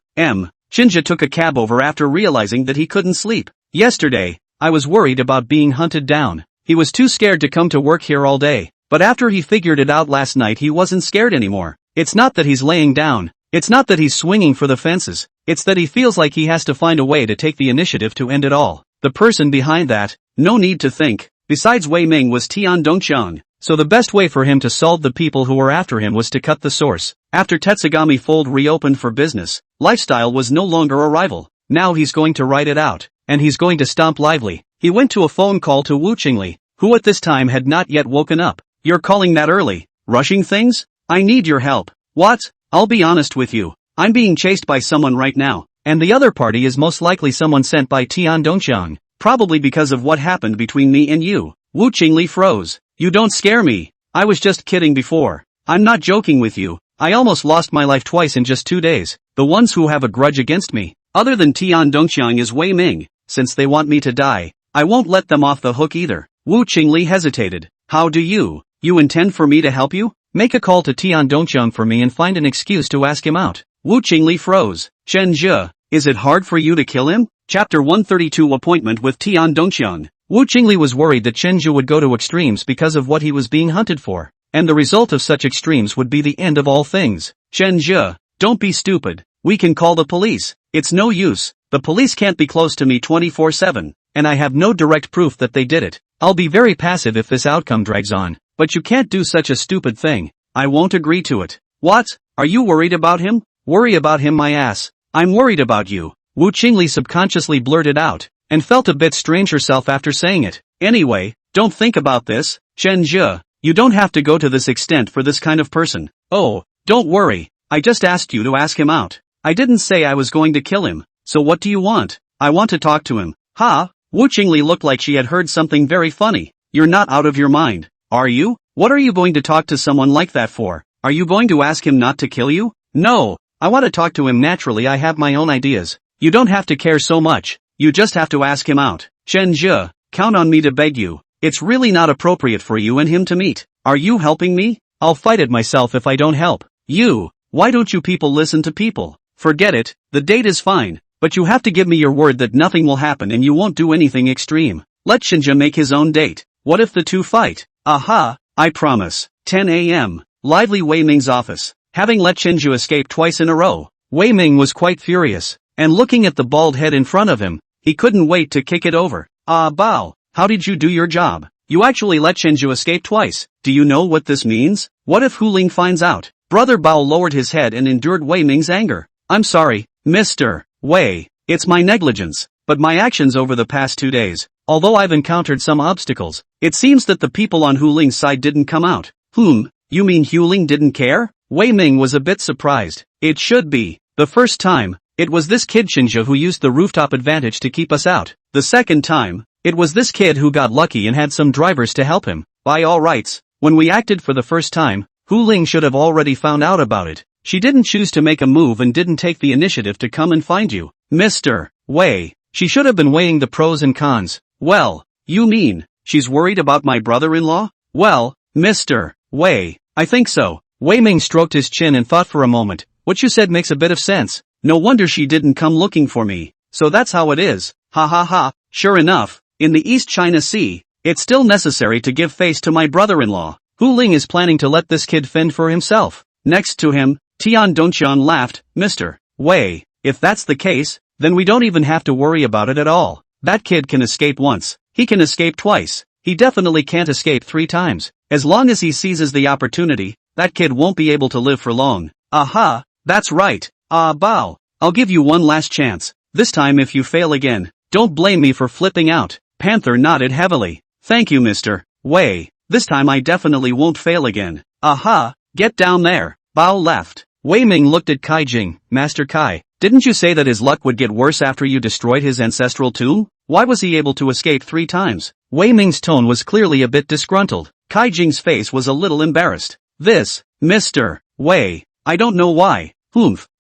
Chen Zhe took a cab over after realizing that he couldn't sleep. Yesterday, I was worried about being hunted down. He was too scared to come to work here all day, but after he figured it out last night he wasn't scared anymore. It's not that he's laying down. It's not that he's swinging for the fences. It's that he feels like he has to find a way to take the initiative to end it all. The person behind that, no need to think. Besides Wei Ming was Tian Dongqiang, so the best way for him to solve the people who were after him was to cut the source. After Tetsugami Fold reopened for business, lifestyle was no longer a rival. Now he's going to ride it out, and he's going to stomp lively. He went to a phone call to Wu Qingli, who at this time had not yet woken up. You're calling that early? Rushing things? I need your help. What? I'll be honest with you. I'm being chased by someone right now, and the other party is most likely someone sent by Tian Dongqiang, probably because of what happened between me and you. Wu Qingli froze. You don't scare me. I was just kidding before. I'm not joking with you. I almost lost my life twice in just 2 days. The ones who have a grudge against me, other than Tian Dongqiang, is Wei Ming. Since they want me to die, I won't let them off the hook either. Wu Qingli hesitated. How do you intend for me to help you? Make a call to Tian Dongqiang for me and find an excuse to ask him out. Wu Qingli froze. Chen Zhe, is it hard for you to kill him? Chapter 132 Appointment with Tian Dongqiang. Wu Qingli was worried that Chen Zhe would go to extremes because of what he was being hunted for, and the result of such extremes would be the end of all things. Chen Zhe, don't be stupid. We can call the police. It's no use. The police can't be close to me 24/7, and I have no direct proof that they did it. I'll be very passive if this outcome drags on, but you can't do such a stupid thing. I won't agree to it. What? Are you worried about him? Worry about him my ass. I'm worried about you. Wu Qingli subconsciously blurted out. and felt a bit strange herself after saying it. Anyway, don't think about this, Chen Zhe. You don't have to go to this extent for this kind of person. Oh, don't worry, I just asked you to ask him out. I didn't say I was going to kill him, so what do you want? I want to talk to him. Ha! Wu Qingli looked like she had heard something very funny. You're not out of your mind, are you? What are you going to talk to someone like that for? Are you going to ask him not to kill you? No, I want to talk to him naturally. I have my own ideas. You don't have to care so much, you just have to ask him out. Chen Zhe, count on me to beg you. It's really not appropriate for you and him to meet. Are you helping me? I'll fight it myself if I don't help. You, why don't you people listen to people? Forget it, the date is fine, but you have to give me your word that nothing will happen and you won't do anything extreme. Let Shinja make his own date. What if the two fight? Aha, I promise. 10 a.m. Lively Wei Ming's office. Having let Shinju escape twice in a row, Wei Ming was quite furious, and looking at the bald head in front of him, he couldn't wait to kick it over. Ah Bao, how did you do your job? You actually let Shinju escape twice. Do you know what this means? What if Hu Ling finds out? Brother Bao lowered his head and endured Wei Ming's anger. I'm sorry, Mr. Wei, it's my negligence, but my actions over the past 2 days, although I've encountered some obstacles, it seems that the people on Hu Ling's side didn't come out. You mean Hu Ling didn't care? Wei Ming was a bit surprised. It should be. The first time, it was this kid Shinja who used the rooftop advantage to keep us out. The second time, it was this kid who got lucky and had some drivers to help him. By all rights, when we acted for the first time, Hu Ling should have already found out about it. She didn't choose to make a move and didn't take the initiative to come and find you. Mr. Wei, she should have been weighing the pros and cons. Well, you mean, she's worried about my brother-in-law? Well, Mr. Wei, I think so. Wei Ming stroked his chin and thought for a moment. What you said makes a bit of sense. No wonder she didn't come looking for me. So that's how it is. Ha ha ha. Sure enough, in the East China Sea, it's still necessary to give face to my brother-in-law. Hu Ling is planning to let this kid fend for himself. Next to him, Tian Dongqian laughed. Mr. Wei, if that's the case, then we don't even have to worry about it at all. That kid can escape once. He can escape twice. He definitely can't escape 3 times. As long as he seizes the opportunity, that kid won't be able to live for long. Aha, that's right. Ah Bao, I'll give you one last chance. This time if you fail again, don't blame me for flipping out. Panther nodded heavily. Thank you Mr. Wei, this time I definitely won't fail again. Aha, get down there. Bao left. Wei Ming looked at Kai Jing. Master Kai, didn't you say that his luck would get worse after you destroyed his ancestral tomb? Why was he able to escape 3 times? Wei Ming's tone was clearly a bit disgruntled. Kai Jing's face was a little embarrassed. This, Mr. Wei, I don't know why.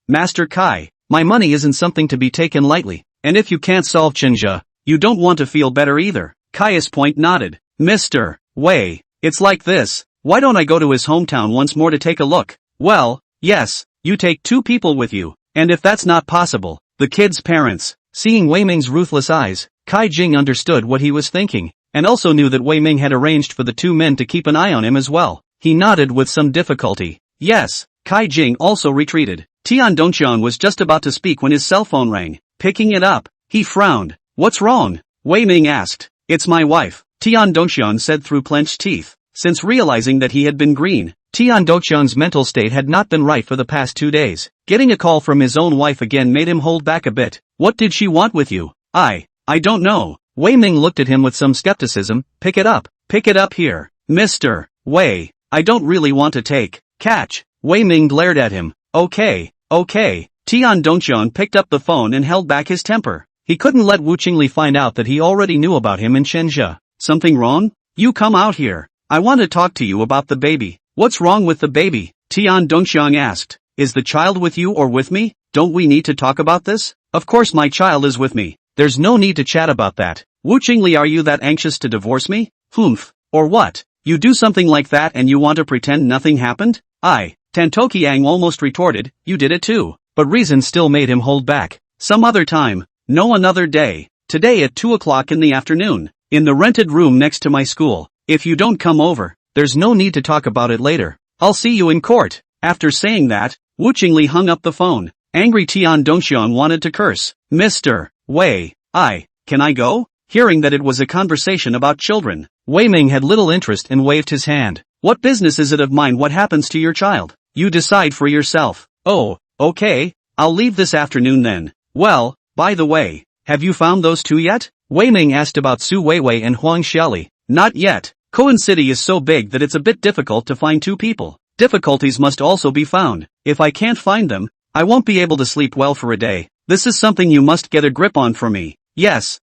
Master Kai, my money isn't something to be taken lightly, and if you can't solve Chinja, you don't want to feel better either. Caius Point nodded. Mr. Wei, it's like this. Why don't I go to his hometown once more to take a look? Well, yes, you take 2 people with you, and if that's not possible, the kid's parents. Seeing Wei Ming's ruthless eyes, Kai Jing understood what he was thinking, and also knew that Wei Ming had arranged for the 2 men to keep an eye on him as well. He nodded with some difficulty. Yes, Kai Jing also retreated. Tian Dongqian was just about to speak when his cell phone rang. Picking it up, he frowned. What's wrong? Wei Ming asked. It's my wife, Tian Dongqian said through clenched teeth. Since realizing that he had been green, Tian Dongqian's mental state had not been right for the past 2 days. Getting a call from his own wife again made him hold back a bit. What did she want with you? I don't know. Wei Ming looked at him with some skepticism. Pick it up here. Mr. Wei, I don't really want to take. Catch. Wei Ming glared at him. Okay. Tian Dongqian picked up the phone and held back his temper. He couldn't let Wu Qingli find out that he already knew about him in Shenzhe. Something wrong? You come out here. I want to talk to you about the baby. What's wrong with the baby? Tian Dongqian asked. Is the child with you or with me? Don't we need to talk about this? Of course my child is with me. There's no need to chat about that. Wu Qingli, are you that anxious to divorce me? Or what? You do something like that and you want to pretend nothing happened? Tan Toqiang almost retorted, you did it too. But reason still made him hold back. Some other time. No, another day. Today at 2 o'clock in the afternoon. In the rented room next to my school. If you don't come over, there's no need to talk about it later. I'll see you in court. After saying that, Wu Qingli hung up the phone. Angry Tian Dongqian wanted to curse. Mr. Wei, can I go? Hearing that it was a conversation about children, Wei Ming had little interest and waved his hand. What business is it of mine what happens to your child? You decide for yourself. Oh, okay, I'll leave this afternoon then. Well, by the way, Have you found those two yet? Wei Ming asked about Su Weiwei and Huang Xiaoli. Not yet. Koan City is so big that it's a bit difficult to find two people. Difficulties must also be found. If I can't find them, I won't be able to sleep well for a day. This is something you must get a grip on for me. Yes,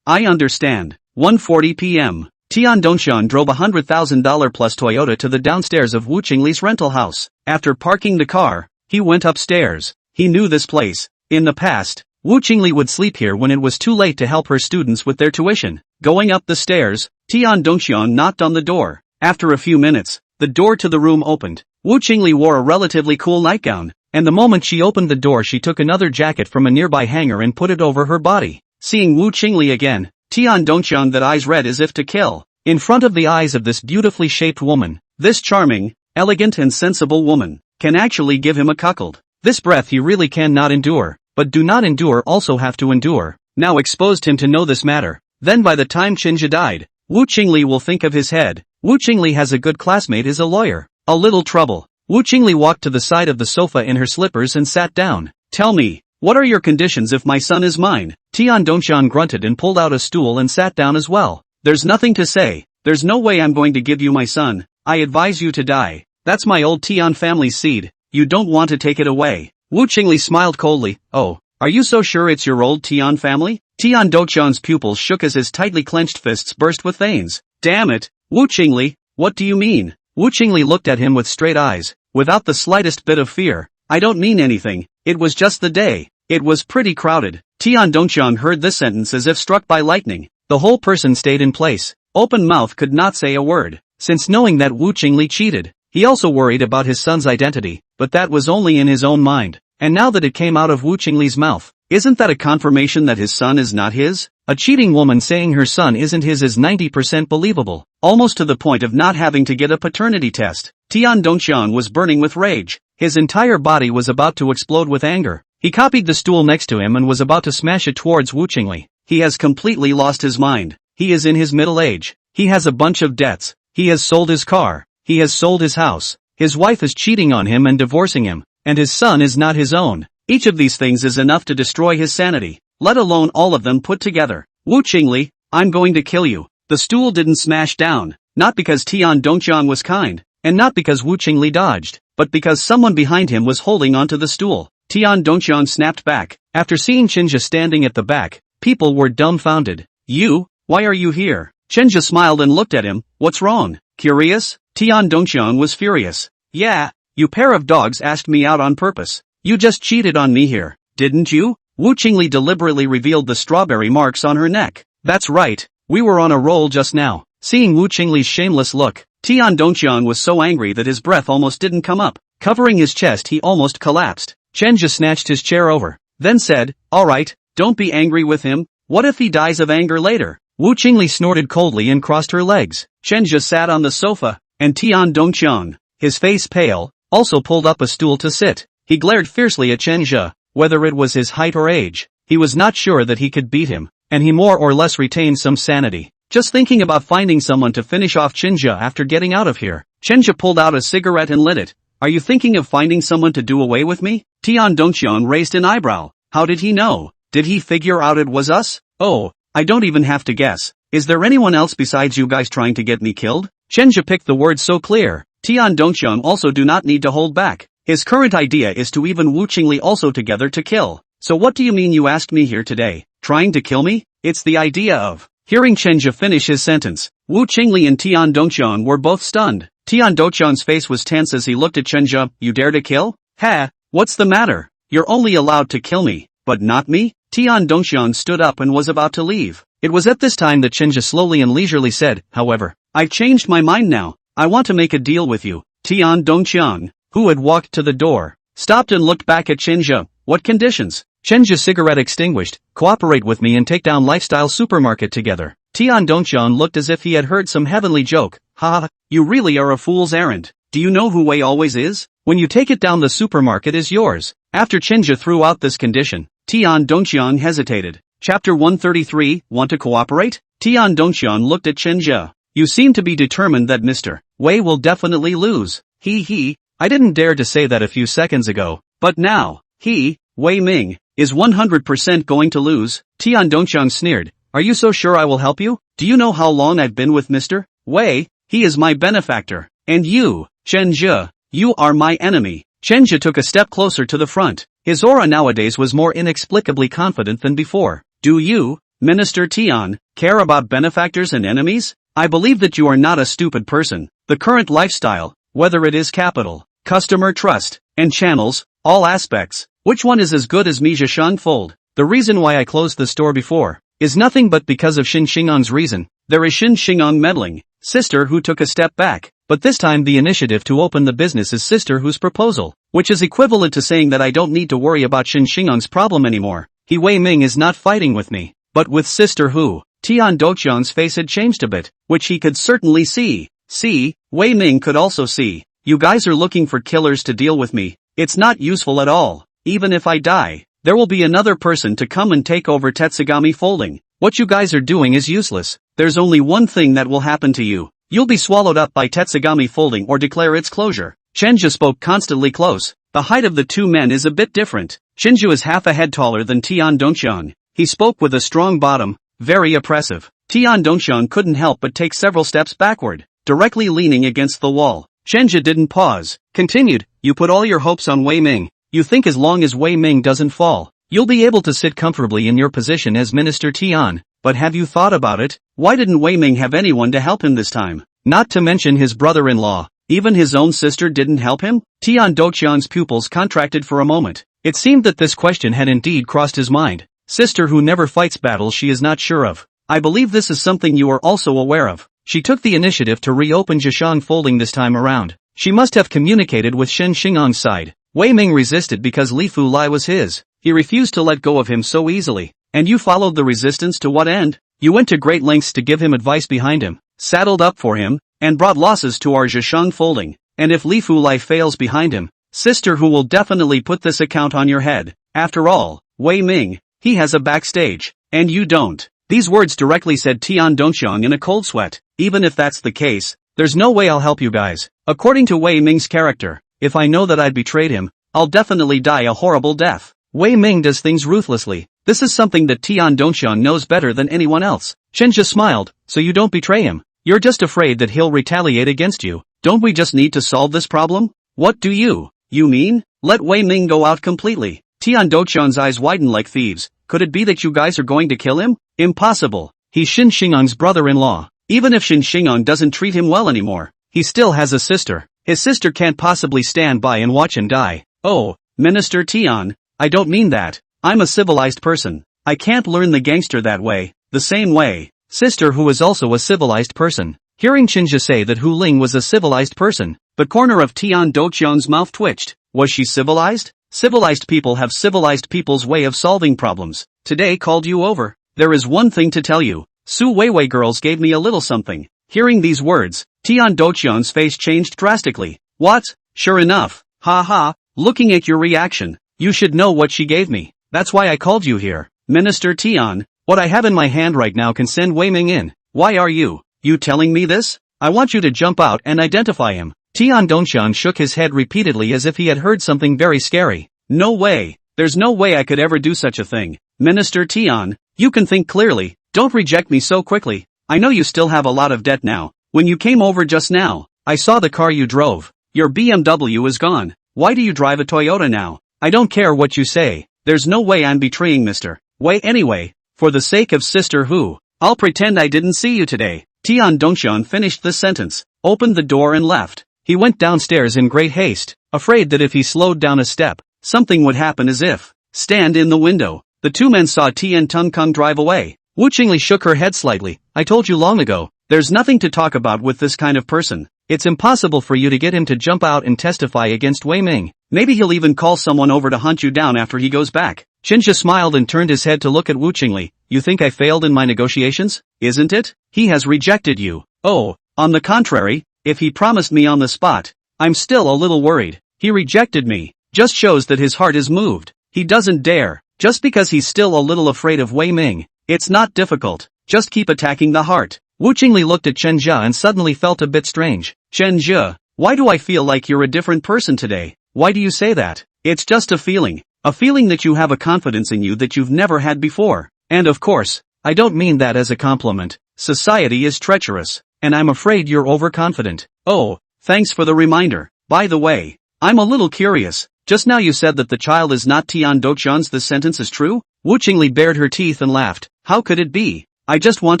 I understand. 1:40 p.m. Tian Dongxian drove $100,000 plus Toyota to the downstairs of Wu Qingli's rental house. After parking the car, he went upstairs. He knew this place. In the past, Wu Qingli would sleep here when it was too late to help her students with their tuition. Going up the stairs, Tian Dongxian knocked on the door. After a few minutes, the door to the room opened. Wu Qingli wore a relatively cool nightgown, and the moment she opened the door she took another jacket from a nearby hanger and put it over her body. Seeing Wu Qingli again, Tian Dongxian that eyes red as if to kill. In front of the eyes of this beautifully shaped woman, this charming, elegant and sensible woman, can actually give him a cuckold. This breath he really cannot endure, but do not endure also have to endure, now exposed him to know this matter. Then by the time Qinjia died, Wu Qingli will think of his head. Wu Qingli has a good classmate is a lawyer. A little trouble. Wu Qingli walked to the side of the sofa in her slippers and sat down. Tell me, what are your conditions if my son is mine? Tian Dongxian grunted and pulled out a stool and sat down as well. There's nothing to say. There's no way I'm going to give you my son. I advise you to die. That's my old Tian family's seed. You don't want to take it away. Wu Qingli smiled coldly. Oh, are you so sure it's your old Tian family? Tian Dongxian's pupils shook as his tightly clenched fists burst with veins. Damn it, Wu Qingli, what do you mean? Wu Qingli looked at him with straight eyes, without the slightest bit of fear. I don't mean anything. It was just the day. It was pretty crowded. Tian Dongxian heard this sentence as if struck by lightning. The whole person stayed in place. Open mouth could not say a word. Since knowing that Wu Qingli cheated, he also worried about his son's identity, but that was only in his own mind. And now that it came out of Wu Qingli's mouth, isn't that a confirmation that his son is not his? A cheating woman saying her son isn't his is 90% believable, almost to the point of not having to get a paternity test. Tian Dongxian was burning with rage. His entire body was about to explode with anger. He copied the stool next to him and was about to smash it towards Wu Qingli. He has completely lost his mind. He is in his middle age. He has a bunch of debts. He has sold his car. He has sold his house. His wife is cheating on him and divorcing him. And his son is not his own. Each of these things is enough to destroy his sanity, let alone all of them put together. Wu Qingli, I'm going to kill you. The stool didn't smash down, not because Tian Dongxian was kind, and not because Wu Qingli dodged, but because someone behind him was holding onto the stool. Tian Dongxian snapped back. After seeing Qinjia standing at the back, people were dumbfounded. You? Why are you here? Qinjia smiled and looked at him. What's wrong? Curious? Tian Dongxian was furious. Yeah, you pair of dogs asked me out on purpose. You just cheated on me here, didn't you? Wu Qingli deliberately revealed the strawberry marks on her neck. That's right, we were on a roll just now. Seeing Wu Qingli's shameless look, Tian Dongxian was so angry that his breath almost didn't come up. Covering his chest he almost collapsed. Qinjia snatched his chair over, then said, alright, don't be angry with him. What if he dies of anger later? Wu Qingli snorted coldly and crossed her legs. Qinjia sat on the sofa, and Tian Dongxian, his face pale, also pulled up a stool to sit. He glared fiercely at Qinjia. Whether it was his height or age, he was not sure that he could beat him, and he more or less retained some sanity. Just thinking about finding someone to finish off Qinjia after getting out of here. Qinjia pulled out a cigarette and lit it. Are you thinking of finding someone to do away with me? Tian Dongxian raised an eyebrow. How did he know? Did he figure out it was us? Oh, I don't even have to guess. Is there anyone else besides you guys trying to get me killed? Qinjia picked the words so clear. Tian Dongxian also do not need to hold back. His current idea is to even Wu Qingli also together to kill. So what do you mean you asked me here today? Trying to kill me? It's the idea of. Hearing Qinjia finish his sentence, Wu Qingli and Tian Dongxian were both stunned. Tian Dongxian's face was tense as he looked at Qinjia. You dare to kill? Ha, what's the matter? You're only allowed to kill me, but not me? Tian Dongxian stood up and was about to leave. It was at this time that Qinjia slowly and leisurely said, however, I've changed my mind now. I want to make a deal with you. Tian Dongxian, who had walked to the door, stopped and looked back at Qinjia. What conditions? Qinjia's cigarette extinguished. Cooperate with me and take down Lifestyle Supermarket together. Tian Dongxian looked as if he had heard some heavenly joke. Ha, you really are a fool's errand. Do you know who Wei always is? When you take it down the supermarket is yours. After Qinjia threw out this condition, Tian Dongxian hesitated. Chapter 133, Want to cooperate? Tian Dongxian looked at Qinjia. You seem to be determined that Mr. Wei will definitely lose. I didn't dare to say that a few seconds ago, but now, Wei Ming, is 100% going to lose. Tian Dongxiang sneered. Are you so sure I will help you? Do you know how long I've been with Mr. Wei? He is my benefactor. And you, Chen Zhe, you are my enemy. Chen Zhe took a step closer to the front. His aura nowadays was more inexplicably confident than before. Do you, Minister Tian, care about benefactors and enemies? I believe that you are not a stupid person. The current lifestyle, whether it is capital, customer trust, and channels, all aspects, which one is as good as me Zheshang Fold? The reason why I closed the store before is nothing but because of Xin Xingang's reason. There is Xin Xingang meddling, sister who took a step back, but this time the initiative to open the business is sister whose proposal, which is equivalent to saying that I don't need to worry about Xin Xingang's problem anymore. He Wei Ming is not fighting with me, but with sister who. Tian Dongxiang's face had changed a bit, which he could certainly see. See, Wei Ming could also see. You guys are looking for killers to deal with me. It's not useful at all. Even if I die, there will be another person to come and take over Tetsugami Folding. What you guys are doing is useless. There's only one thing that will happen to you. You'll be swallowed up by Tetsugami Folding or declare its closure. Chenju spoke constantly close. The height of the two men is a bit different. Chenju is half a head taller than Tian Dongxiang. He spoke with a strong bottom, very oppressive. Tian Dongxiang couldn't help but take several steps backward, directly leaning against the wall. Chenju didn't pause, continued, you put all your hopes on Wei Ming. You think as long as Wei Ming doesn't fall, you'll be able to sit comfortably in your position as Minister Tian. But have you thought about it? Why didn't Wei Ming have anyone to help him this time? Not to mention his brother-in-law. Even his own sister didn't help him? Tian Dongxiang's pupils contracted for a moment. It seemed that this question had indeed crossed his mind. Sister who never fights battles she is not sure of. I believe this is something you are also aware of. She took the initiative to reopen Zheshang Folding this time around. She must have communicated with Shen Xingang's side. Wei Ming resisted because Li Fu Lai was his. He refused to let go of him so easily. And you followed the resistance to what end? You went to great lengths to give him advice behind him, saddled up for him, and brought losses to our Zheshang Folding. And if Li Fu Lai fails behind him, sister who will definitely put this account on your head. After all, Wei Ming, he has a backstage, and you don't. These words directly said Tian Dongxiang in a cold sweat. Even if that's the case, there's no way I'll help you guys. According to Wei Ming's character, if I know that I'd betrayed him, I'll definitely die a horrible death. Wei Ming does things ruthlessly. This is something that Tian Dongxiang knows better than anyone else. Chen just smiled, so you don't betray him. You're just afraid that he'll retaliate against you. Don't we just need to solve this problem? What do you mean? Let Wei Ming go out completely. Tian Dongxiang's eyes widened like thieves. Could it be that you guys are going to kill him? Impossible. He's Xin Xingang's brother-in-law. Even if Xin Xingang doesn't treat him well anymore, he still has a sister. His sister can't possibly stand by and watch him die. Oh, Minister Tian, I don't mean that. I'm a civilized person. I can't learn the gangster that way, the same way. Sister who is also a civilized person. Hearing Chinja say that Hu Ling was a civilized person, the corner of Tian Dongxiang's mouth twitched. Was she civilized? Civilized people have civilized people's way of solving problems. Today called you over. There is one thing to tell you. Su Weiwei girls gave me a little something. Hearing these words, Tian Dongxiang's face changed drastically. What? Sure enough. Ha ha, looking at your reaction, you should know what she gave me. That's why I called you here. Minister Tian, what I have in my hand right now can send Wei Ming in. Why are you telling me this? I want you to jump out and identify him. Tian Dongxiang shook his head repeatedly as if he had heard something very scary. No way. There's no way I could ever do such a thing. Minister Tian, you can think clearly. Don't reject me so quickly. I know you still have a lot of debt now. When you came over just now, I saw the car you drove. Your BMW is gone. Why do you drive a Toyota now? I don't care what you say. There's no way I'm betraying Mr. Wei anyway. For the sake of Sister Hu, I'll pretend I didn't see you today. Tian Dongxiang finished the sentence, opened the door and left. He went downstairs in great haste, afraid that if he slowed down a step, something would happen as if. Stand in the window. The two men saw Tian Tongkang drive away. Wu Qingli shook her head slightly. I told you long ago, there's nothing to talk about with this kind of person. It's impossible for you to get him to jump out and testify against Wei Ming. Maybe he'll even call someone over to hunt you down after he goes back. Chinja smiled and turned his head to look at Wu Qingli. You think I failed in my negotiations? Isn't it? He has rejected you. Oh, on the contrary, if he promised me on the spot, I'm still a little worried. He rejected me. Just shows that his heart is moved. He doesn't dare. Just because he's still a little afraid of Wei Ming. It's not difficult. Just keep attacking the heart. Wu Qingli looked at Chen Jia and suddenly felt a bit strange. Chen Jia, why do I feel like you're a different person today? Why do you say that? It's just a feeling. A feeling that you have a confidence in you that you've never had before. And of course, I don't mean that as a compliment. Society is treacherous, and I'm afraid you're overconfident. Oh, thanks for the reminder. By the way, I'm a little curious. Just now you said that the child is not Tian Dokjeon's. This sentence is true? Wu Qingli bared her teeth and laughed. How could it be? I just want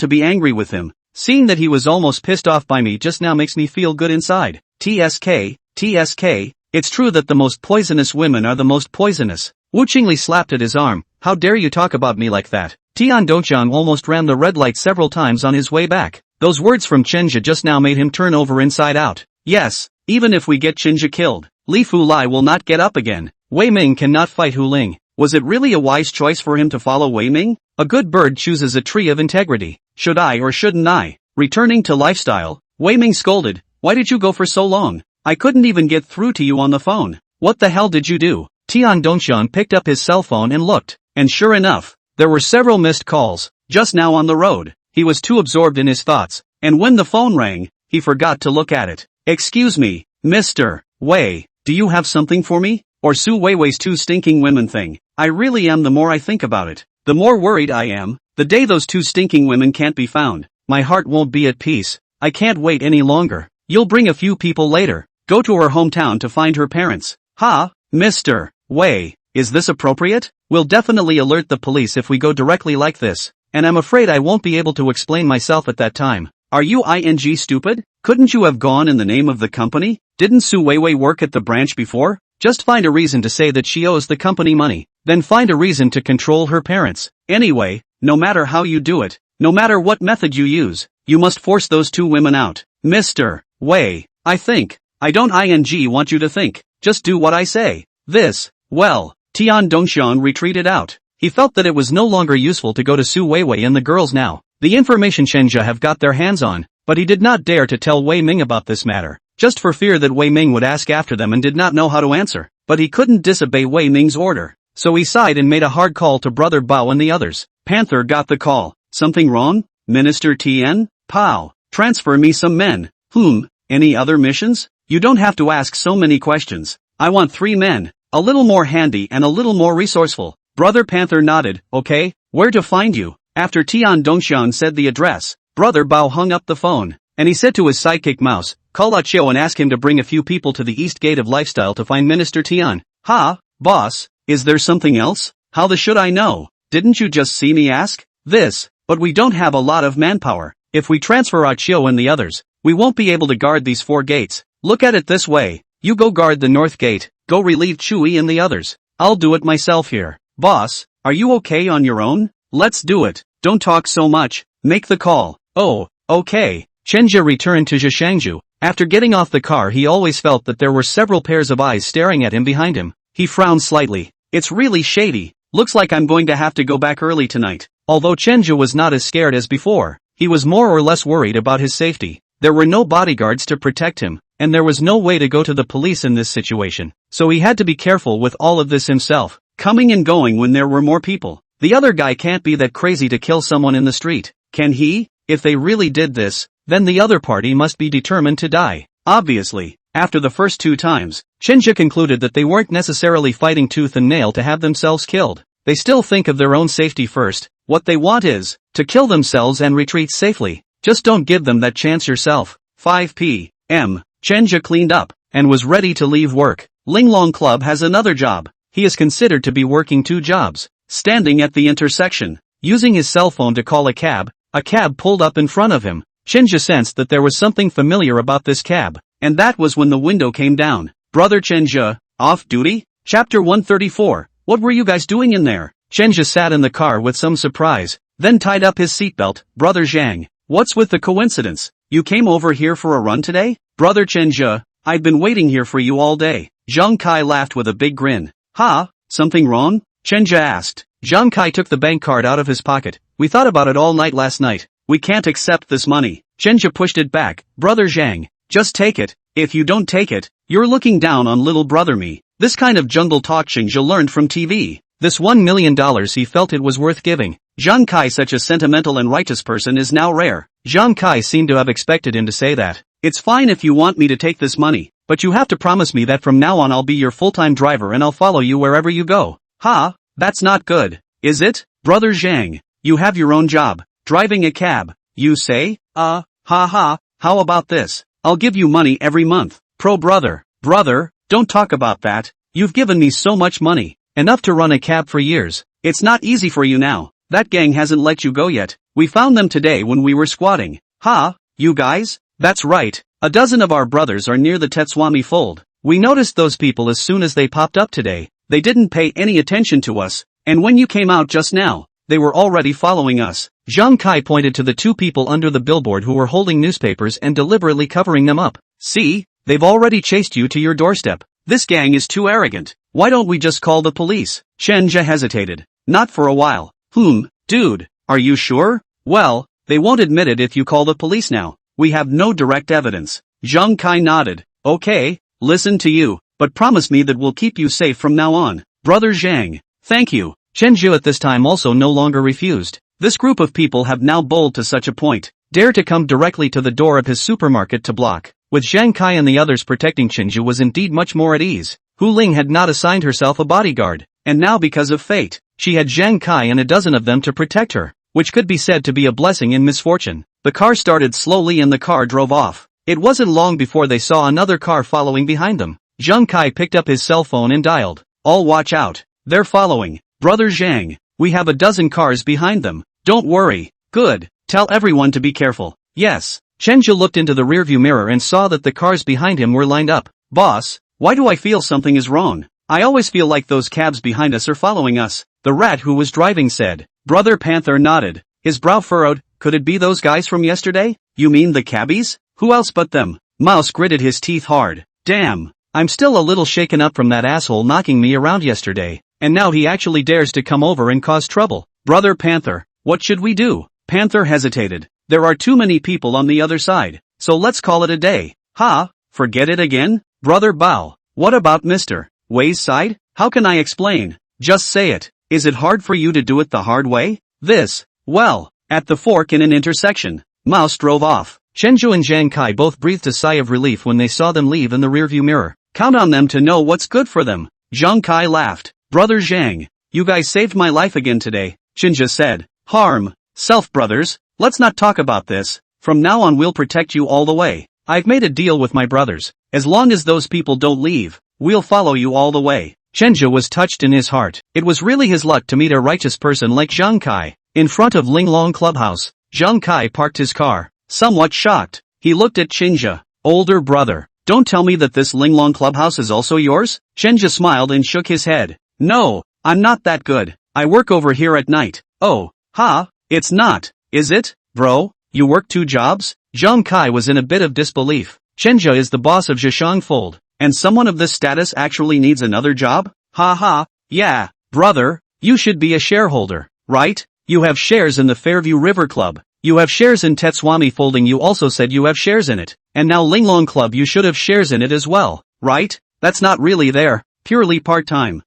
to be angry with him. Seeing that he was almost pissed off by me just now makes me feel good inside. TSK, it's true that the most poisonous women are the most poisonous. Wu Qingli slapped at his arm. How dare you talk about me like that? Tian Dokjeon almost ran the red light several times on his way back. Those words from Chenja just now made him turn over inside out. Yes, even if we get Chenja killed, Li Fulai will not get up again. Wei Ming cannot fight Hu Ling. Was it really a wise choice for him to follow Wei Ming? A good bird chooses a tree of integrity. Should I or shouldn't I? Returning to lifestyle, Wei Ming scolded. Why did you go for so long? I couldn't even get through to you on the phone. What the hell did you do? Tian Dongxian picked up his cell phone and looked, and sure enough, there were several missed calls. Just now on the road, he was too absorbed in his thoughts, and when the phone rang, he forgot to look at it. Excuse me, Mr. Wei, do you have something for me? Or Su Weiwei's two stinking women thing? I really am. The more I think about it, the more worried I am. The day those two stinking women can't be found, my heart won't be at peace. I can't wait any longer. You'll bring a few people later. Go to her hometown to find her parents. Ha, Mr. Wei, is this appropriate? We'll definitely alert the police if we go directly like this, and I'm afraid I won't be able to explain myself at that time. Are you stupid? Couldn't you have gone in the name of the company? Didn't Su Weiwei work at the branch before? Just find a reason to say that she owes the company money, then find a reason to control her parents. Anyway, no matter how you do it, no matter what method you use, you must force those two women out. Mr. Wei, I don't want you to think, just do what I say. Tian Dongxian retreated out. He felt that it was no longer useful to go to Su Weiwei and the girls now. The information Chenja have got their hands on, but he did not dare to tell Wei Ming about this matter, just for fear that Wei Ming would ask after them and did not know how to answer. But he couldn't disobey Wei Ming's order, so he sighed and made a hard call to Brother Bao and the others. Panther got the call. Something wrong? Minister Tien? Pow. Transfer me some men. Any other missions? You don't have to ask so many questions. I want 3 men, a little more handy and a little more resourceful. Brother Panther nodded. Okay, where to find you? After Tian Dongxian said the address, Brother Bao hung up the phone, and he said to his sidekick Mouse, call Achio and ask him to bring a few people to the east gate of lifestyle to find Minister Tian. Ha, boss, is there something else? How the should I know? Didn't you just see me ask? This, but we don't have a lot of manpower. If we transfer Achio and the others, we won't be able to guard these 4 gates. Look at it this way, you go guard the north gate, go relieve Chui and the others. I'll do it myself here. Boss, are you okay on your own? Let's do it. Don't talk so much, make the call. Oh, okay. Chenja returned to Zhishangju. After getting off the car he always felt that there were several pairs of eyes staring at him behind him. He frowned slightly. It's really shady. Looks like I'm going to have to go back early tonight. Although Chenja was not as scared as before, he was more or less worried about his safety. There were no bodyguards to protect him, and there was no way to go to the police in this situation. So he had to be careful with all of this himself, coming and going when there were more people. The other guy can't be that crazy to kill someone in the street, can he? If they really did this, then the other party must be determined to die. Obviously, after the first 2 times, Chenja concluded that they weren't necessarily fighting tooth and nail to have themselves killed. They still think of their own safety first. What they want is to kill themselves and retreat safely. Just don't give them that chance yourself. 5 p.m. Chenja cleaned up and was ready to leave work. Linglong Club has another job. He is considered to be working 2 jobs. Standing at the intersection, using his cell phone to call a cab pulled up in front of him. Chenja sensed that there was something familiar about this cab, and that was when the window came down. Brother Chenja, off duty? Chapter 134. What were you guys doing in there? Chenja sat in the car with some surprise, then tied up his seatbelt. Brother Zhang, what's with the coincidence? You came over here for a run today? Brother Chenja, I've been waiting here for you all day. Zhang Kai laughed with a big grin. Ha, something wrong? Chenja asked. Zhang Kai took the bank card out of his pocket. We thought about it all night last night. We can't accept this money. Chenja pushed it back. Brother Zhang, just take it. If you don't take it, you're looking down on little brother me. This kind of jungle talk Chenja learned from TV. This $1 million he felt it was worth giving. Zhang Kai, such a sentimental and righteous person, is now rare. Zhang Kai seemed to have expected him to say that. It's fine if you want me to take this money, but you have to promise me that from now on I'll be your full-time driver and I'll follow you wherever you go. Ha, that's not good, is it? Brother Zhang, you have your own job, driving a cab, you say? Ha ha, how about this? I'll give you money every month. Brother, don't talk about that. You've given me so much money, enough to run a cab for years. It's not easy for you now. That gang hasn't let you go yet. We found them today when we were squatting. Ha, you guys? That's right. A dozen of our brothers are near the Tetswami fold. We noticed those people as soon as they popped up today. They didn't pay any attention to us, and when you came out just now, they were already following us. Zhang Kai pointed to the two people under the billboard who were holding newspapers and deliberately covering them up. See, they've already chased you to your doorstep. This gang is too arrogant. Why don't we just call the police? Chenja hesitated. Not for a while. Dude, are you sure? Well, they won't admit it if you call the police now. We have no direct evidence. Zhang Kai nodded. Okay, listen to you, but promise me that we'll keep you safe from now on. Brother Zhang. Thank you. Chenju at this time also no longer refused. This group of people have now bold to such a point, dare to come directly to the door of his supermarket to block. With Zhang Kai and the others protecting, Chenju was indeed much more at ease. Hu Ling had not assigned herself a bodyguard, and now because of fate, she had Zhang Kai and a dozen of them to protect her, which could be said to be a blessing in misfortune. The car started slowly and the car drove off. It wasn't long before they saw another car following behind them. Zhang Kai picked up his cell phone and dialed. All watch out. They're following. Brother Zhang, we have a dozen cars behind them. Don't worry. Good. Tell everyone to be careful. Yes. Chenja looked into the rearview mirror and saw that the cars behind him were lined up. Boss, why do I feel something is wrong? I always feel like those cabs behind us are following us. The rat who was driving said. Brother Panther nodded. His brow furrowed. Could it be those guys from yesterday? You mean the cabbies? Who else but them? Mouse gritted his teeth hard. Damn. I'm still a little shaken up from that asshole knocking me around yesterday. And now he actually dares to come over and cause trouble. Brother Panther, what should we do? Panther hesitated. There are too many people on the other side, so let's call it a day. Ha, forget it again? Brother Bao, what about Mr. Wei's side? How can I explain? Just say it. Is it hard for you to do it the hard way? Well, at the fork in an intersection. Mouse drove off. Chenju and Zhang Kai both breathed a sigh of relief when they saw them leave in the rearview mirror. Count on them to know what's good for them. Zhang Kai laughed. Brother Zhang, you guys saved my life again today, Chinja said. Self brothers, let's not talk about this. From now on we'll protect you all the way. I've made a deal with my brothers. As long as those people don't leave, we'll follow you all the way. Chenja was touched in his heart. It was really his luck to meet a righteous person like Zhang Kai. In front of Linglong Clubhouse, Zhang Kai parked his car. Somewhat shocked, he looked at Chinja. Older brother, don't tell me that this Linglong Clubhouse is also yours? Chenja smiled and shook his head. No, I'm not that good. I work over here at night. Oh, it's not, is it, bro? You work 2 jobs? Zhang Kai was in a bit of disbelief. Chenja is the boss of Zheshang Fold, and someone of this status actually needs another job? Yeah, brother, you should be a shareholder, right? You have shares in the Fairview River Club. You have shares in Tetswami Folding. You also said you have shares in it. And now Linglong Club, you should have shares in it as well, right? That's not really there, purely part-time.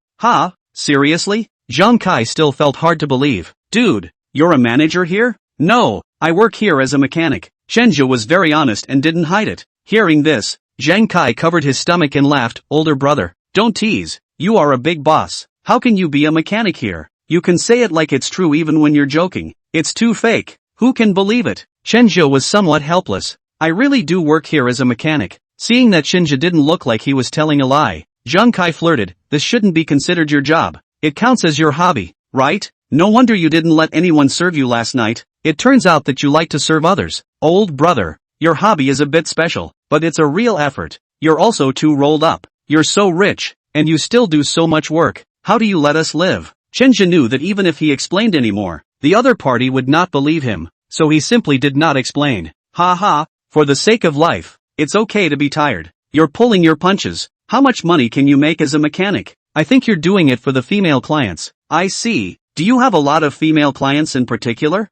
Seriously? Zhang Kai still felt hard to believe. Dude, you're a manager here? No, I work here as a mechanic. Chenja was very honest and didn't hide it. Hearing this, Zhang Kai covered his stomach and laughed. Older brother, don't tease. You are a big boss. How can you be a mechanic here? You can say it like it's true even when you're joking. It's too fake. Who can believe it? Chenja was somewhat helpless. I really do work here as a mechanic. Seeing that Chenja didn't look like he was telling a lie, Zhang Kai flirted. This shouldn't be considered your job. It counts as your hobby, right? No wonder you didn't let anyone serve you last night. It turns out that you like to serve others. Old brother, your hobby is a bit special, but it's a real effort. You're also too rolled up. You're so rich, and you still do so much work. How do you let us live? Chenja knew that even if he explained anymore, the other party would not believe him, so he simply did not explain. For the sake of life, it's okay to be tired. You're pulling your punches. How much money can you make as a mechanic? I think you're doing it for the female clients. I see. Do you have a lot of female clients in particular?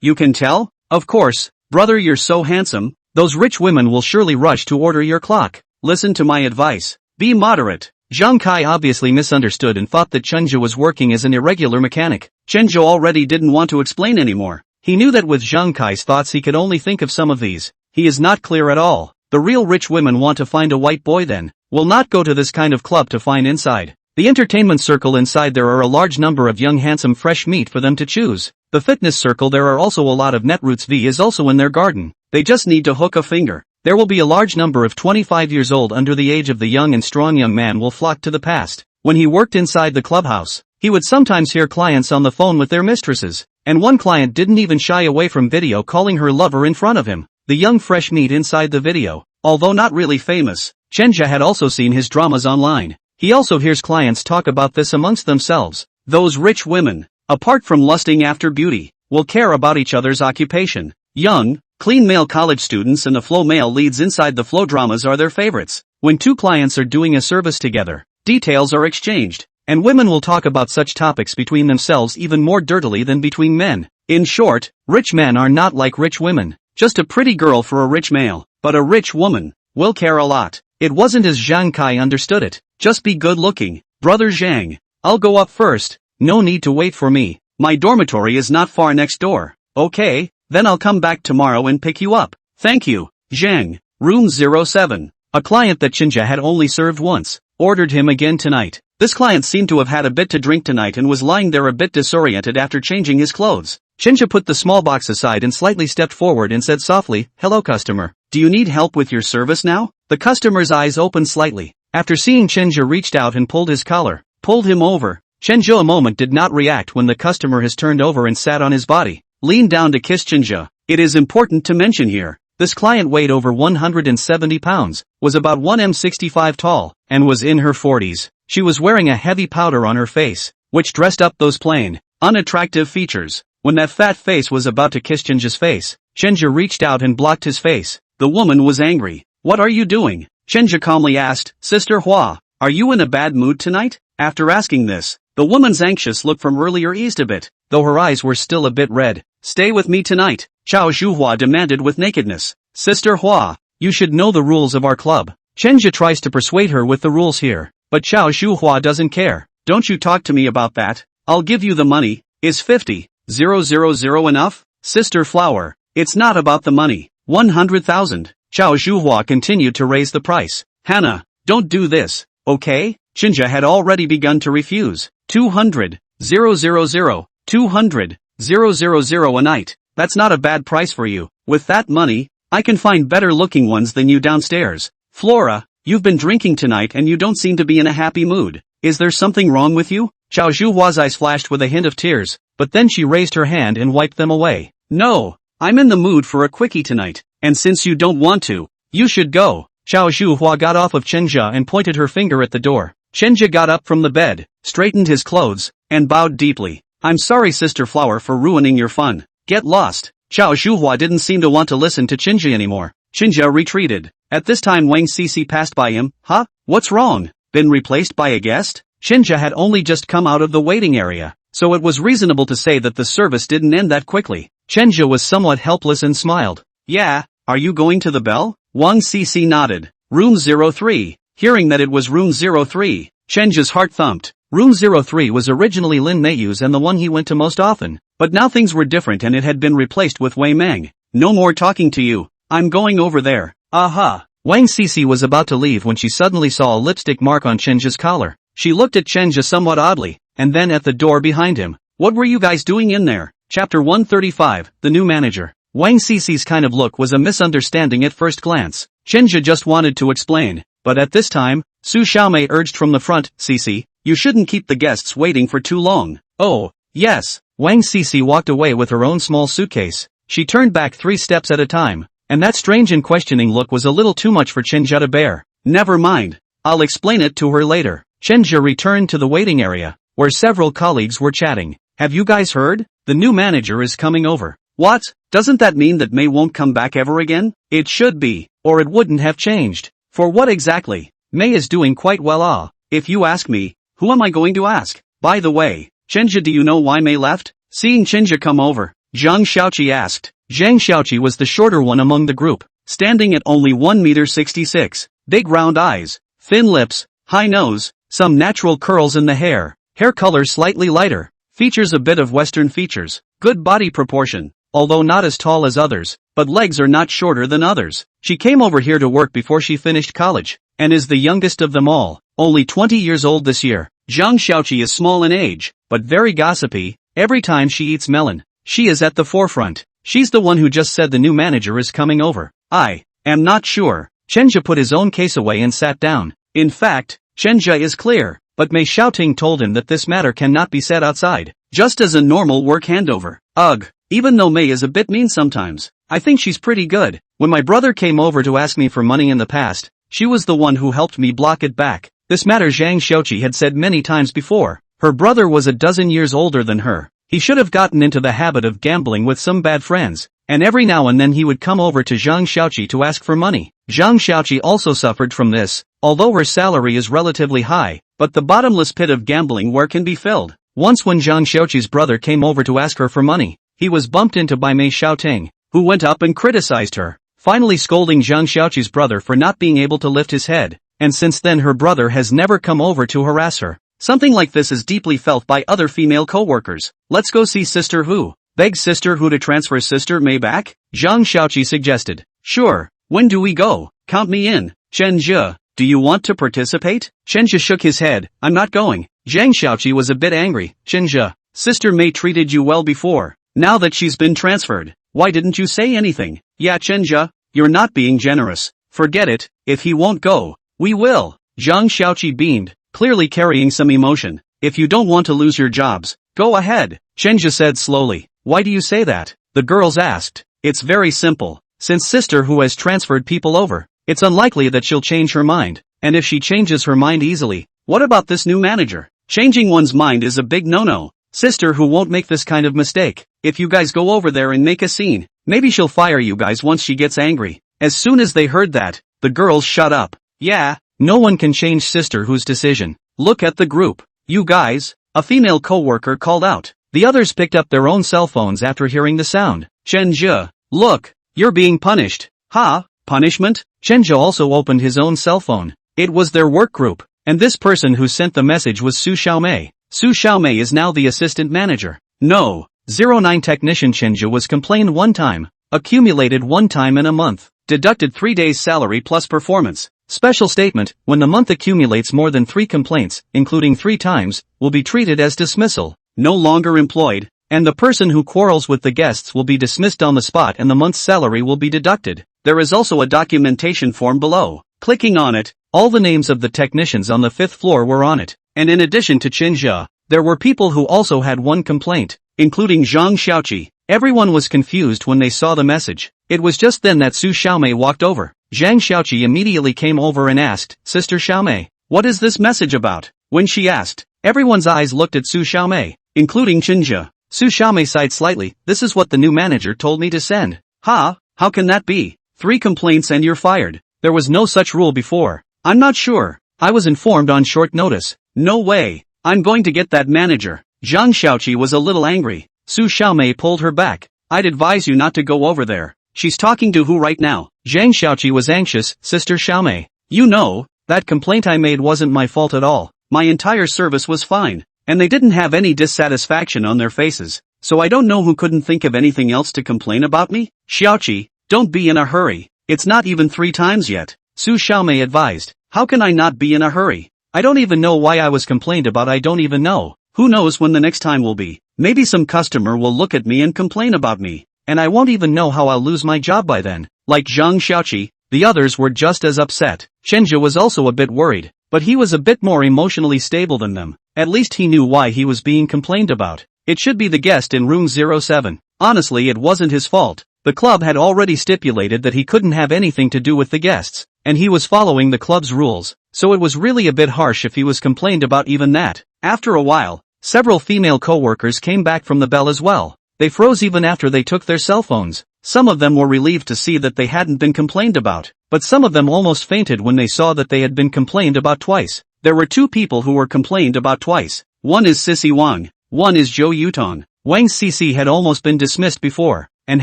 You can tell? Of course. Brother, you're so handsome. Those rich women will surely rush to order your clock. Listen to my advice. Be moderate. Zhang Kai obviously misunderstood and thought that Chenja was working as an irregular mechanic. Chenja already didn't want to explain anymore. He knew that with Zhang Kai's thoughts he could only think of some of these. He is not clear at all. The real rich women want to find a white boy then, will not go to this kind of club to find inside. The entertainment circle inside there are a large number of young handsome fresh meat for them to choose. The fitness circle there are also a lot of Netroots V is also in their garden. They just need to hook a finger. There will be a large number of 25 years old under the age of the young and strong young man will flock to the past. When he worked inside the clubhouse, he would sometimes hear clients on the phone with their mistresses. And one client didn't even shy away from video calling her lover in front of him. The young fresh meat inside the video, although not really famous, Chenja had also seen his dramas online. He also hears clients talk about this amongst themselves. Those rich women, apart from lusting after beauty, will care about each other's occupation. Young, clean male college students and the flow male leads inside the flow dramas are their favorites. When two clients are doing a service together, details are exchanged, and women will talk about such topics between themselves even more dirtily than between men. In short, rich men are not like rich women, just a pretty girl for a rich male, but a rich woman will care a lot. It wasn't as Zhang Kai understood it. Just be good looking, brother Zhang. I'll go up first. No need to wait for me. My dormitory is not far next door. Okay, then I'll come back tomorrow and pick you up. Thank you, Zhang. Room 07. A client that Chinja had only served once, ordered him again tonight. This client seemed to have had a bit to drink tonight and was lying there a bit disoriented after changing his clothes. Chinja put the small box aside and slightly stepped forward and said softly, "Hello customer. Do you need help with your service now?" The customer's eyes opened slightly. After seeing Chenja reached out and pulled his collar, pulled him over. Chenja a moment did not react when the customer has turned over and sat on his body, leaned down to kiss Chenja. It is important to mention here, this client weighed over 170 pounds, was about 1m65 tall, and was in her 40s. She was wearing a heavy powder on her face, which dressed up those plain, unattractive features. When that fat face was about to kiss Chenja's face, Chenja reached out and blocked his face. The woman was angry. "What are you doing?" Chenja calmly asked. "Sister Hua, are you in a bad mood tonight?" After asking this, the woman's anxious look from earlier eased a bit, though her eyes were still a bit red. "Stay with me tonight," Chao Zhuhua demanded with nakedness. "Sister Hua, you should know the rules of our club." Chenja tries to persuade her with the rules here, but Chao Zhuhua doesn't care. "Don't you talk to me about that. I'll give you the money. Is 50,000 enough? Sister Flower, it's not about the money. 100,000. Chao Zhuhua continued to raise the price. "Hannah, don't do this, okay?" Chinja had already begun to refuse. 200,000, 200,000 a night. That's not a bad price for you. With that money, I can find better looking ones than you downstairs. Flora, you've been drinking tonight and you don't seem to be in a happy mood. Is there something wrong with you? Chao Zhuhua's eyes flashed with a hint of tears, but then she raised her hand and wiped them away. "No, I'm in the mood for a quickie tonight. And since you don't want to, you should go." Chao Zhuhua got off of Chenja and pointed her finger at the door. Chenja got up from the bed, straightened his clothes, and bowed deeply. "I'm sorry Sister Flower for ruining your fun. Get lost." Chao Zhuhua didn't seem to want to listen to Chenja anymore. Chenja retreated. At this time Wang Cici passed by him. "Huh? What's wrong? Been replaced by a guest?" Chenja had only just come out of the waiting area, so it was reasonable to say that the service didn't end that quickly. Chenja was somewhat helpless and smiled. "Yeah, are you going to the bell?" Wang Cici nodded. "Room 03. Hearing that it was room 03, Chenja's heart thumped. Room 03 was originally Lin Meiyu's and the one he went to most often, but now things were different and it had been replaced with Wei Meng. "No more talking to you. I'm going over there." "Aha." Wang Cici was about to leave when she suddenly saw a lipstick mark on Chenja's collar. She looked at Chenja somewhat oddly, and then at the door behind him. "What were you guys doing in there?" Chapter 135, The New Manager. Wang Cici's kind of look was a misunderstanding at first glance. Chenja just wanted to explain, but at this time, Su Xiaomei urged from the front, "Cici, you shouldn't keep the guests waiting for too long." "Oh, yes." Wang Cici walked away with her own small suitcase. She turned back 3 steps at a time, and that strange and questioning look was a little too much for Chenja to bear. "Never mind. I'll explain it to her later." Chenja returned to the waiting area, where several colleagues were chatting. "Have you guys heard? The new manager is coming over." "What? Doesn't that mean that May won't come back ever again?" "It should be, or it wouldn't have changed." "For what exactly?" "May is doing quite well. If you ask me, who am I going to ask? By the way, Chenja, do you know why May left?" Seeing Chenja come over, Zhang Xiaoqi asked. Zhang Xiaoqi was the shorter one among the group, standing at only 1m66, big round eyes, thin lips, high nose, some natural curls in the hair color slightly lighter, features a bit of Western features, good body proportion, although not as tall as others, but legs are not shorter than others. She came over here to work before she finished college, and is the youngest of them all, only 20 years old this year. Zhang Xiaoqi is small in age, but very gossipy. Every time she eats melon, she is at the forefront. She's the one who just said the new manager is coming over. I am not sure. Chenja put his own case away and sat down. In fact, Chenja is clear, but Mei Xiaoting told him that this matter cannot be said outside, just as a normal work handover. Ugh, even though Mei is a bit mean sometimes, I think she's pretty good. When my brother came over to ask me for money in the past, she was the one who helped me block it back. This matter Zhang Xiaoqi had said many times before. Her brother was a dozen years older than her. He should have gotten into the habit of gambling with some bad friends, and every now and then he would come over to Zhang Xiaoqi to ask for money. Zhang Xiaoqi also suffered from this, although her salary is relatively high, but the bottomless pit of gambling where can be filled. Once when Zhang Xiaoqi's brother came over to ask her for money, he was bumped into by Mei Xiaoting, who went up and criticized her, finally scolding Zhang Xiaoqi's brother for not being able to lift his head, and since then her brother has never come over to harass her. Something like this is deeply felt by other female co-workers. Let's go see Sister Hu. Begged Sister Hu to transfer Sister Mei back? Zhang Xiaoqi suggested. Sure, when do we go? Count me in. Chen Zhe, do you want to participate? Chen Zhe shook his head. I'm not going. Zhang Xiaoqi was a bit angry. Chen Zhe, Sister Mei treated you well before. Now that she's been transferred, why didn't you say anything? Yeah, Chen Zhe, you're not being generous. Forget it, if he won't go, we will. Zhang Xiaoqi beamed, clearly carrying some emotion. If you don't want to lose your jobs, go ahead, Chen Zhe said slowly. Why do you say that? The girls asked. It's very simple. Since Sister Hu has transferred people over, it's unlikely that she'll change her mind. And if she changes her mind easily, what about this new manager? Changing one's mind is a big no-no. Sister Hu won't make this kind of mistake. If you guys go over there and make a scene, maybe she'll fire you guys once she gets angry. As soon as they heard that, the girls shut up. Yeah, no one can change Sister Hu's decision. Look at the group. You guys, a female co-worker called out. The others picked up their own cell phones after hearing the sound. Chen Zhe, look, you're being punished. Ha, punishment? Chen Zhe also opened his own cell phone. It was their work group, and this person who sent the message was Su Xiaomei. Su Xiaomei is now the assistant manager. No, 09 technician Chen Zhe was complained one time, accumulated one time in a month, deducted 3 days salary plus performance. Special statement, when the month accumulates more than 3 complaints, including 3 times, will be treated as dismissal, no longer employed, and the person who quarrels with the guests will be dismissed on the spot and the month's salary will be deducted. There is also a documentation form below. Clicking on it, all the names of the technicians on the 5th floor were on it, and in addition to Chen Zhe, there were people who also had one complaint, including Zhang Xiaoqi. Everyone was confused when they saw the message. It was just then that Su Xiaomei walked over. Zhang Xiaoqi immediately came over and asked, Sister Xiaomei, what is this message about? When she asked, everyone's eyes looked at Su Xiaomei, including Chen Zhe. Su Xiaomei sighed slightly. This is what the new manager told me to send. Ha, how can that be? 3 complaints and you're fired. There was no such rule before. I'm not sure. I was informed on short notice. No way. I'm going to get that manager. Zhang Xiaoqi was a little angry. Su Xiaomei pulled her back. I'd advise you not to go over there. She's talking to who right now? Zhang Xiaoqi was anxious. Sister Xiaomei, you know, that complaint I made wasn't my fault at all. My entire service was fine, and they didn't have any dissatisfaction on their faces, so I don't know who couldn't think of anything else to complain about me. Xiaoqi, don't be in a hurry. It's not even 3 times yet. Su Xiaomei advised. How can I not be in a hurry? I don't even know why I was complained about. I don't even know. Who knows when the next time will be? Maybe some customer will look at me and complain about me, and I won't even know how I'll lose my job by then. Like Zhang Xiaoqi, the others were just as upset. Chen Zhe was also a bit worried, but he was a bit more emotionally stable than them. At least he knew why he was being complained about. It should be the guest in room 07. Honestly, it wasn't his fault. The club had already stipulated that he couldn't have anything to do with the guests, and he was following the club's rules, so it was really a bit harsh if he was complained about even that. After a while, several female co-workers came back from the bell as well. They froze even after they took their cell phones. Some of them were relieved to see that they hadn't been complained about, but some of them almost fainted when they saw that they had been complained about twice. There were 2 people who were complained about twice. One is Sissy Wang, one is Zhou Yutong. Wang Sisi had almost been dismissed before, and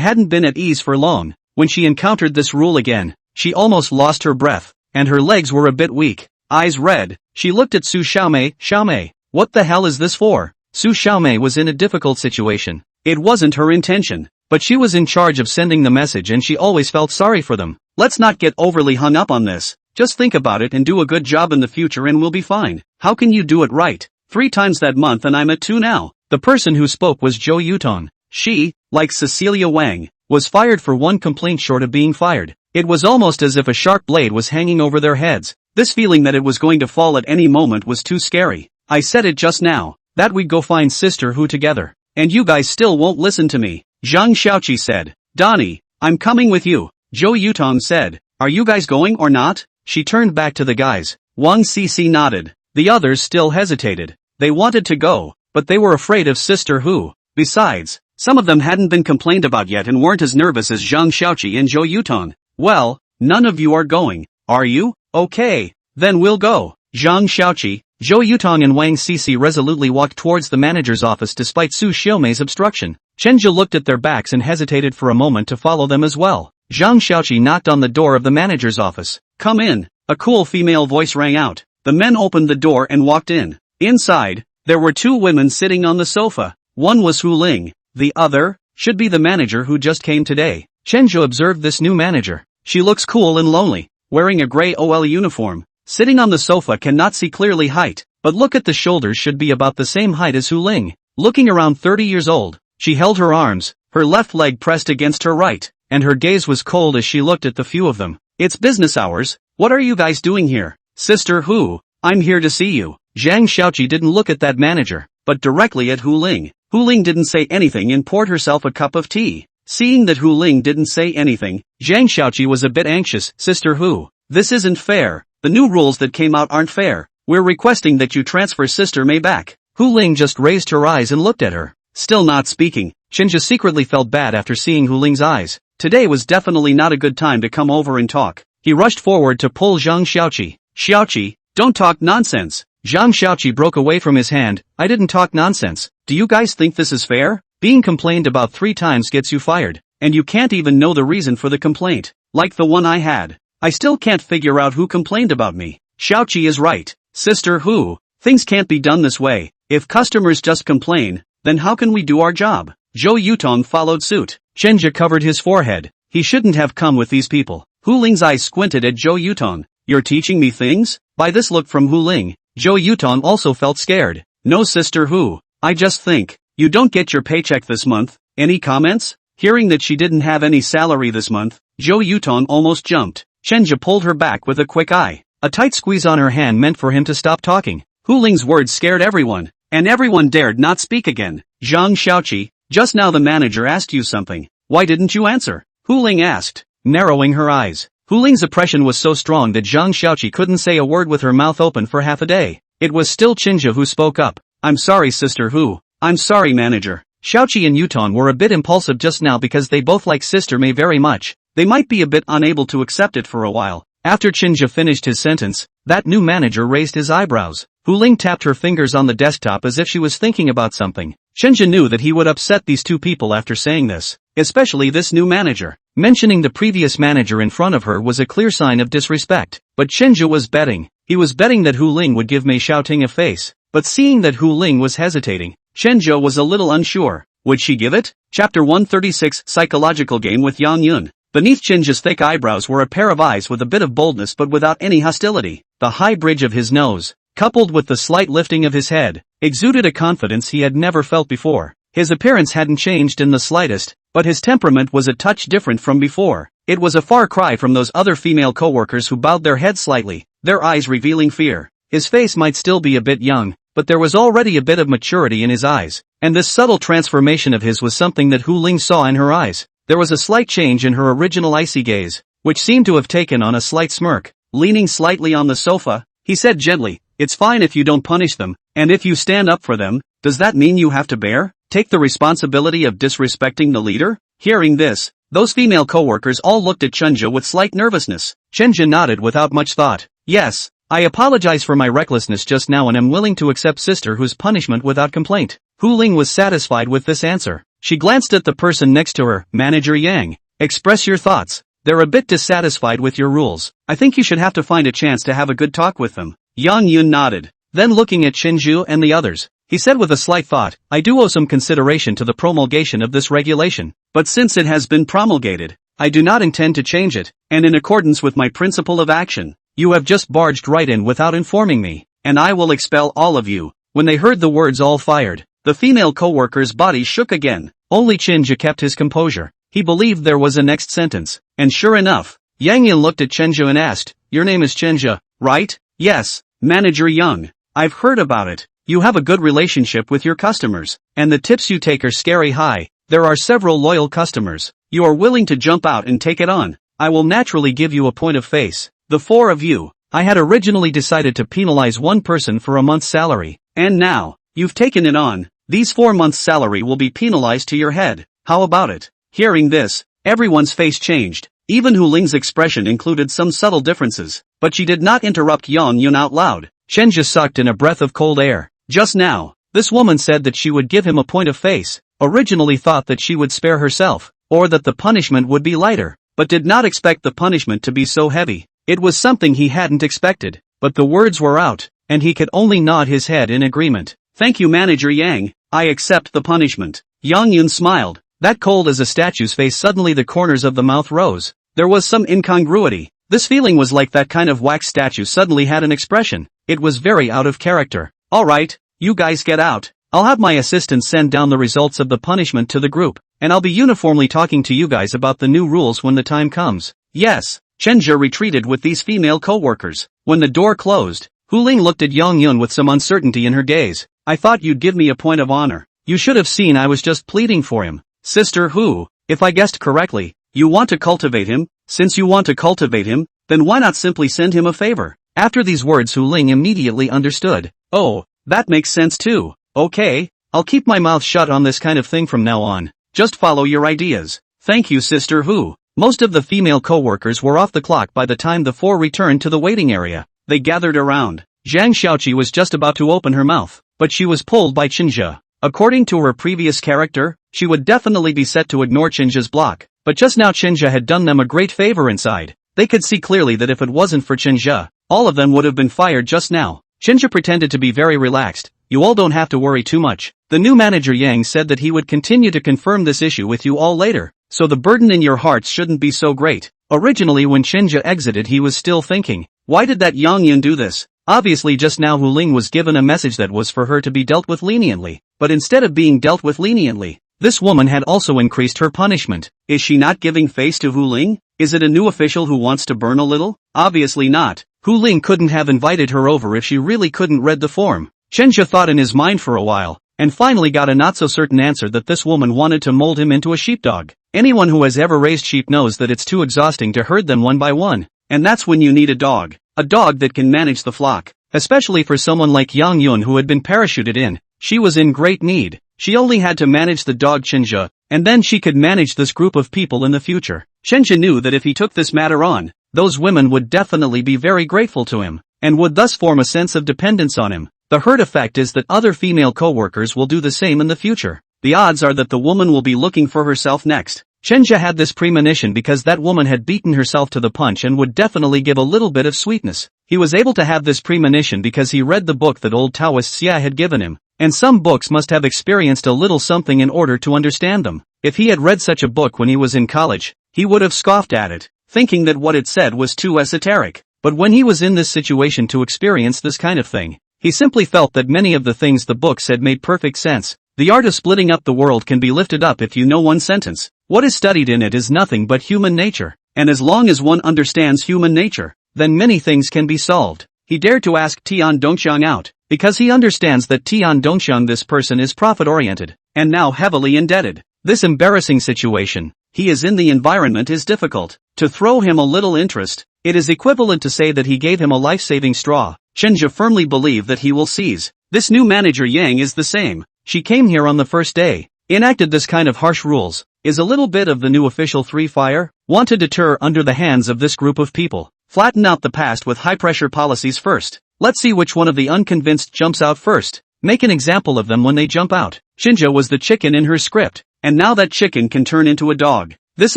hadn't been at ease for long. When she encountered this rule again, she almost lost her breath, and her legs were a bit weak. Eyes red, she looked at Su Xiaomei. Xiaomei, what the hell is this for? Su Xiaomei was in a difficult situation. It wasn't her intention, but she was in charge of sending the message and she always felt sorry for them. Let's not get overly hung up on this. Just think about it and do a good job in the future and we'll be fine. How can you do it right? 3 times that month and I'm at 2 now. The person who spoke was Jo Yutong. She, like Cecilia Wang, was fired for one complaint short of being fired. It was almost as if a sharp blade was hanging over their heads. This feeling that it was going to fall at any moment was too scary. I said it just now, that we'd go find Sister Who together. And you guys still won't listen to me. Zhang Xiaoqi said. Donnie, I'm coming with you. Jo Yutong said. Are you guys going or not? She turned back to the guys. Wang Cici nodded. The others still hesitated. They wanted to go, but they were afraid of Sister Who. Besides, some of them hadn't been complained about yet and weren't as nervous as Zhang Xiaoqi and Jo Yutong. Well, none of you are going, are you? Okay, then we'll go. Zhang Xiaoqi, Jo Yutong and Wang Cici resolutely walked towards the manager's office despite Su Xiaomei's obstruction. Chenja looked at their backs and hesitated for a moment to follow them as well. Zhang Xiaoqi knocked on the door of the manager's office. Come in, a cool female voice rang out. The men opened the door and walked in. Inside, there were 2 women sitting on the sofa. One was Hu Ling, the other, should be the manager who just came today. Chenja observed this new manager. She looks cool and lonely, wearing a gray OL uniform. Sitting on the sofa cannot see clearly height, but look at the shoulders should be about the same height as Hu Ling. Looking around 30 years old, she held her arms, her left leg pressed against her right, and her gaze was cold as she looked at the few of them. It's business hours, what are you guys doing here? Sister Hu, I'm here to see you. Zhang Xiaoqi didn't look at that manager, but directly at Hu Ling. Hu Ling didn't say anything and poured herself a cup of tea. Seeing that Hu Ling didn't say anything, Zhang Xiaoqi was a bit anxious. Sister Hu, this isn't fair. The new rules that came out aren't fair. We're requesting that you transfer Sister Mei back. Hu Ling just raised her eyes and looked at her. Still not speaking, Chenja secretly felt bad after seeing Hu Ling's eyes. Today was definitely not a good time to come over and talk. He rushed forward to pull Zhang Xiaoqi. Xiaoqi, don't talk nonsense. Zhang Xiaoqi broke away from his hand. I didn't talk nonsense. Do you guys think this is fair? Being complained about 3 times gets you fired, and you can't even know the reason for the complaint, like the one I had. I still can't figure out who complained about me. Xiaoqi is right. Sister Hu, things can't be done this way. If customers just complain, then how can we do our job? Jo Yutong followed suit. Chenja covered his forehead. He shouldn't have come with these people. Hu Ling's eyes squinted at Jo Yutong. You're teaching me things? By this look from Hu Ling, Jo Yutong also felt scared. No, Sister Hu, I just think, you don't get your paycheck this month. Any comments? Hearing that she didn't have any salary this month, Jo Yutong almost jumped. Chenja pulled her back with a quick eye. A tight squeeze on her hand meant for him to stop talking. Hu Ling's words scared everyone, and everyone dared not speak again. Zhang Xiaoqi, just now the manager asked you something. Why didn't you answer? Hu Ling asked, narrowing her eyes. Hu Ling's oppression was so strong that Zhang Xiaoqi couldn't say a word with her mouth open for half a day. It was still Chenja who spoke up. I'm sorry, Sister Hu. I'm sorry, manager. Xiaoqi and Yutong were a bit impulsive just now because they both like Sister Mei very much. They might be a bit unable to accept it for a while. After Chenja finished his sentence, that new manager raised his eyebrows. Hu Ling tapped her fingers on the desktop as if she was thinking about something. Chenja knew that he would upset these 2 people after saying this, especially this new manager. Mentioning the previous manager in front of her was a clear sign of disrespect. But Chenja was betting. He was betting that Hu Ling would give Mei Xiaoting a face. But seeing that Hu Ling was hesitating, Chenja was a little unsure. Would she give it? Chapter 136 Psychological Game with Yang Yun. Beneath Chenja's thick eyebrows were a pair of eyes with a bit of boldness but without any hostility. The high bridge of his nose, coupled with the slight lifting of his head, exuded a confidence he had never felt before. His appearance hadn't changed in the slightest, but his temperament was a touch different from before. It was a far cry from those other female coworkers who bowed their heads slightly, their eyes revealing fear. His face might still be a bit young, but there was already a bit of maturity in his eyes, and this subtle transformation of his was something that Hu Ling saw in her eyes. There was a slight change in her original icy gaze, which seemed to have taken on a slight smirk. Leaning slightly on the sofa, he said gently, it's fine if you don't punish them, and if you stand up for them, does that mean you have to take the responsibility of disrespecting the leader? Hearing this, those female coworkers all looked at Chenja with slight nervousness. Chenja nodded without much thought. Yes, I apologize for my recklessness just now and am willing to accept Sister Hu's punishment without complaint. Hu Ling was satisfied with this answer. She glanced at the person next to her, Manager Yang. Express your thoughts. They're a bit dissatisfied with your rules. I think you should have to find a chance to have a good talk with them. Yang Yun nodded. Then looking at Chenju and the others, he said with a slight thought, I do owe some consideration to the promulgation of this regulation, but since it has been promulgated, I do not intend to change it, and in accordance with my principle of action, you have just barged right in without informing me, and I will expel all of you. When they heard the words all fired, the female co-worker's body shook again. Only Chenja kept his composure. He believed there was a next sentence, and sure enough, Yang Yun looked at Chenja and asked, "Your name is Chenja, right?" "Yes, Manager Young. I've heard about it. You have a good relationship with your customers, and the tips you take are scary high. There are several loyal customers. You are willing to jump out and take it on. I will naturally give you a point of face. The four of you. I had originally decided to penalize one person for a month's salary, and now, you've taken it on. These 4 months' salary will be penalized to your head. How about it?" Hearing this, everyone's face changed. Even Hu Ling's expression included some subtle differences, but she did not interrupt Yang Yun out loud. Chenja sucked in a breath of cold air. Just now, this woman said that she would give him a point of face, originally thought that she would spare herself, or that the punishment would be lighter, but did not expect the punishment to be so heavy. It was something he hadn't expected, but the words were out, and he could only nod his head in agreement. "Thank you, Manager Yang, I accept the punishment." Yang Yun smiled. That cold as a statue's face, suddenly the corners of the mouth rose. There was some incongruity. This feeling was like that kind of wax statue suddenly had an expression. It was very out of character. "Alright, you guys get out. I'll have my assistants send down the results of the punishment to the group, and I'll be uniformly talking to you guys about the new rules when the time comes." "Yes." Chenja retreated with these female co-workers. When the door closed, Hu Ling looked at Yang Yun with some uncertainty in her gaze. "I thought you'd give me a point of honor. You should have seen I was just pleading for him." "Sister Hu, if I guessed correctly, you want to cultivate him? Since you want to cultivate him, then why not simply send him a favor?" After these words, Hu Ling immediately understood. "Oh, that makes sense too. Okay, I'll keep my mouth shut on this kind of thing from now on. Just follow your ideas." "Thank you, Sister Hu." Most of the female co-workers were off the clock by the time the four returned to the waiting area. They gathered around. Zhang Xiaoqi was just about to open her mouth, but she was pulled by Chenja. According to her previous character, she would definitely be set to ignore Chenja's block, but just now Chenja had done them a great favor inside. They could see clearly that if it wasn't for Chenja, all of them would have been fired just now. Chenja pretended to be very relaxed. "You all don't have to worry too much. The new manager Yang said that he would continue to confirm this issue with you all later, so the burden in your hearts shouldn't be so great." Originally when Chenja exited, he was still thinking, why did that Yang Yun do this? Obviously just now Hu Ling was given a message that was for her to be dealt with leniently, but instead of being dealt with leniently, this woman had also increased her punishment. Is she not giving face to Hu Ling? Is it a new official who wants to burn a little? Obviously not. Hu Ling couldn't have invited her over if she really couldn't read the form. Chenja thought in his mind for a while, and finally got a not-so-certain answer that this woman wanted to mold him into a sheepdog. Anyone who has ever raised sheep knows that it's too exhausting to herd them one by one, and that's when you need a dog. A dog that can manage the flock. Especially for someone like Yang Yun who had been parachuted in. She was in great need. She only had to manage the dog Chenja, and then she could manage this group of people in the future. Chenja knew that if he took this matter on, those women would definitely be very grateful to him, and would thus form a sense of dependence on him. The herd effect is that other female co-workers will do the same in the future. The odds are that the woman will be looking for herself next. Chenja had this premonition because that woman had beaten herself to the punch and would definitely give a little bit of sweetness. He was able to have this premonition because he read the book that old Taoist Xia had given him, and some books must have experienced a little something in order to understand them. If he had read such a book when he was in college, he would have scoffed at it, thinking that what it said was too esoteric. But when he was in this situation to experience this kind of thing, he simply felt that many of the things the book said made perfect sense. The art of splitting up the world can be lifted up if you know one sentence. What is studied in it is nothing but human nature, and as long as one understands human nature, then many things can be solved. He dared to ask Tian Dongxiang out, because he understands that Tian Dongxiang, this person, is profit-oriented, and now heavily indebted. This embarrassing situation he is in the environment is difficult. To throw him a little interest, it is equivalent to say that he gave him a life-saving straw. Chenja firmly believed that he will seize. This new manager Yang is the same. She came here on the first day, enacted this kind of harsh rules, is a little bit of the new official 3 fire, want to deter under the hands of this group of people. Flatten out the past with high-pressure policies first. Let's see which one of the unconvinced jumps out first. Make an example of them when they jump out. Chenja was the chicken in her script, and now that chicken can turn into a dog. This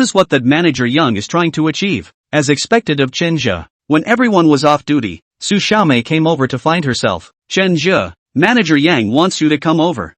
is what that manager Young is trying to achieve. As expected of Chenja, when everyone was off duty, Su Xiaomei came over to find herself. Chenja, Manager Yang wants you to come over.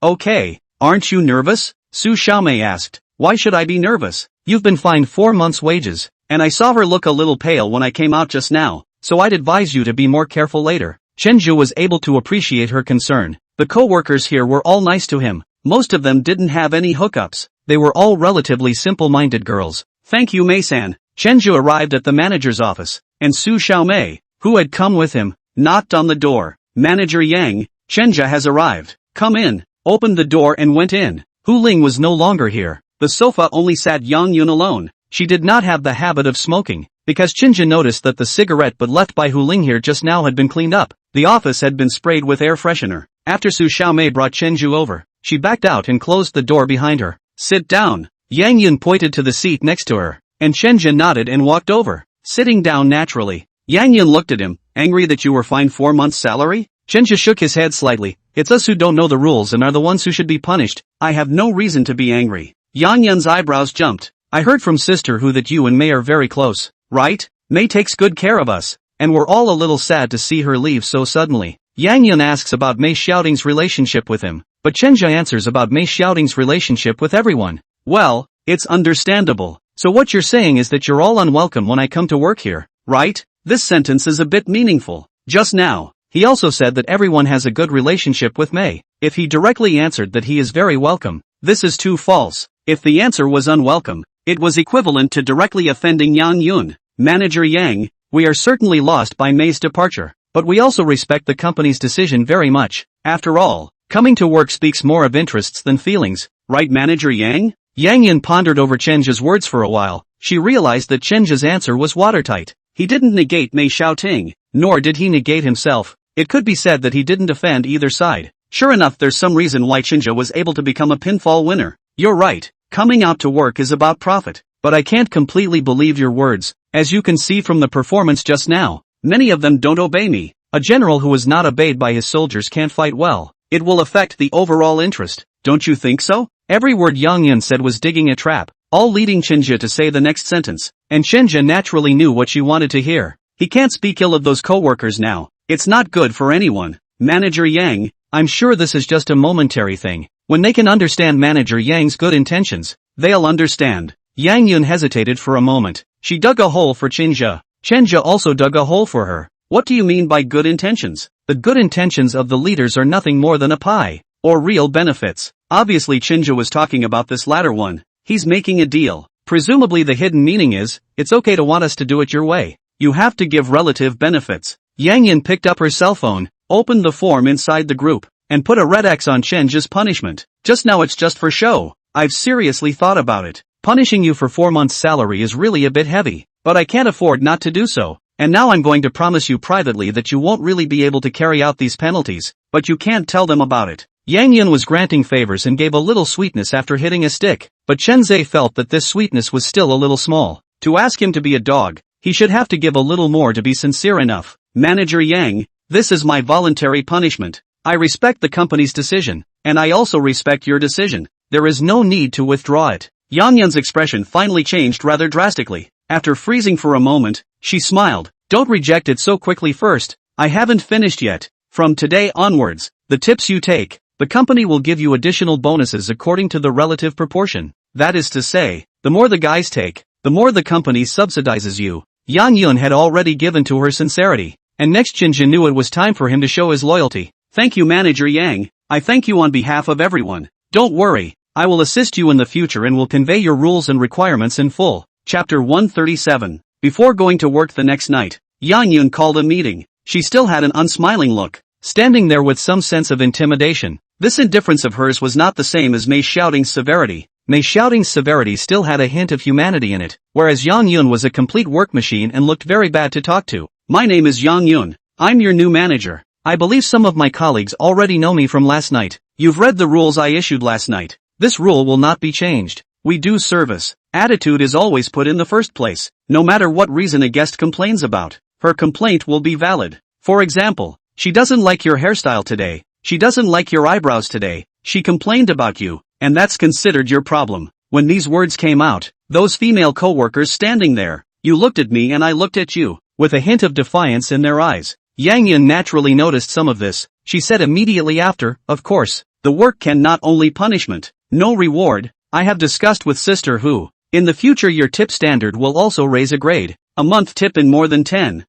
Okay. Aren't you nervous? Su Xiaomei asked. Why should I be nervous? You've been fined 4 months' wages, and I saw her look a little pale when I came out just now, so I'd advise you to be more careful later. Chenju was able to appreciate her concern. The co-workers here were all nice to him. Most of them didn't have any hookups. They were all relatively simple-minded girls. Thank you, Mei-san. Chenju arrived at the manager's office, and Su Xiaomei, who had come with him, knocked on the door. Manager Yang, Chenja has arrived. Come in. Opened the door and went in. Hu Ling was no longer here. The sofa only sat Yang Yun alone. She did not have the habit of smoking, because Chenja noticed that the cigarette butt left by Hu Ling here just now had been cleaned up. The office had been sprayed with air freshener. After Su Xiaomei brought Chenju over, she backed out and closed the door behind her. Sit down. Yang Yun pointed to the seat next to her, and Chenja nodded and walked over, sitting down naturally. Yang Yun looked at him, angry that you were fined 4 months' salary? Chenja shook his head slightly. It's us who don't know the rules and are the ones who should be punished. I have no reason to be angry. Yang Yun's eyebrows jumped. I heard from Sister Hu that you and Mei are very close, right? Mei takes good care of us, and we're all a little sad to see her leave so suddenly. Yang Yun asks about Mei Xiaoting's relationship with him, but Chenja answers about Mei Xiaoting's relationship with everyone. Well, it's understandable. So what you're saying is that you're all unwelcome when I come to work here, right? This sentence is a bit meaningful. Just now, he also said that everyone has a good relationship with Mei. If he directly answered that he is very welcome, this is too false. If the answer was unwelcome, it was equivalent to directly offending Yang Yun. Manager Yang, we are certainly lost by Mei's departure, but we also respect the company's decision very much. After all, coming to work speaks more of interests than feelings, right, Manager Yang? Yang Yun pondered over Chenja's words for a while. She realized that Chenja's answer was watertight. He didn't negate Mei Xiaoting, nor did he negate himself. It could be said that he didn't offend either side. Sure enough, there's some reason why Chenja was able to become a pinfall winner. You're right, coming out to work is about profit. But I can't completely believe your words. As you can see from the performance just now, many of them don't obey me. A general who is not obeyed by his soldiers can't fight well. It will affect the overall interest. Don't you think so? Every word Yang Yun said was digging a trap, all leading Chenja to say the next sentence. And Chenja naturally knew what she wanted to hear. He can't speak ill of those co-workers now. It's not good for anyone. Manager Yang, I'm sure this is just a momentary thing. When they can understand Manager Yang's good intentions, they'll understand. Yang Yun hesitated for a moment. She dug a hole for Chenja. Chenja also dug a hole for her. What do you mean by good intentions? The good intentions of the leaders are nothing more than a pie, or real benefits. Obviously Chenja was talking about this latter one. He's making a deal. Presumably the hidden meaning is, it's okay to want us to do it your way. You have to give relative benefits. Yang Yun picked up her cell phone, opened the form inside the group, and put a red X on Chenja's punishment. Just now it's just for show. I've seriously thought about it. Punishing you for 4 months' salary is really a bit heavy, but I can't afford not to do so. And now I'm going to promise you privately that you won't really be able to carry out these penalties, but you can't tell them about it. Yang Yun was granting favors and gave a little sweetness after hitting a stick, but Chen Zhe felt that this sweetness was still a little small. To ask him to be a dog, he should have to give a little more to be sincere enough. Manager Yang, this is my voluntary punishment. I respect the company's decision, and I also respect your decision. There is no need to withdraw it. Yang Yun's expression finally changed rather drastically. After freezing for a moment, she smiled. Don't reject it so quickly first. I haven't finished yet. From today onwards, the tips you take, the company will give you additional bonuses according to the relative proportion. That is to say, the more the guys take, the more the company subsidizes you. Yang Yun had already given to her sincerity, and next Chenja knew it was time for him to show his loyalty. Thank you, Manager Yang. I thank you on behalf of everyone. Don't worry, I will assist you in the future and will convey your rules and requirements in full. Chapter 137. Before going to work the next night, Yang Yun called a meeting. She still had an unsmiling look, standing there with some sense of intimidation. This indifference of hers was not the same as Mei Xiaoting's severity. Mei Xiaoting's severity still had a hint of humanity in it, whereas Yang Yun was a complete work machine and looked very bad to talk to. My name is Yang Yun. I'm your new manager. I believe some of my colleagues already know me from last night. You've read the rules I issued last night. This rule will not be changed. We do service. Attitude is always put in the first place. No matter what reason a guest complains about, her complaint will be valid. For example, she doesn't like your hairstyle today. She doesn't like your eyebrows today. She complained about you, and that's considered your problem. When these words came out, those female co-workers standing there, you looked at me and I looked at you, with a hint of defiance in their eyes. Yang Yun naturally noticed some of this. She said immediately after, of course, the work can not only punishment, no reward. I have discussed with Sister Hu. In the future your tip standard will also raise a grade. A month tip in more than 10,000.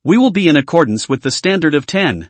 We will be in accordance with the standard of 10,000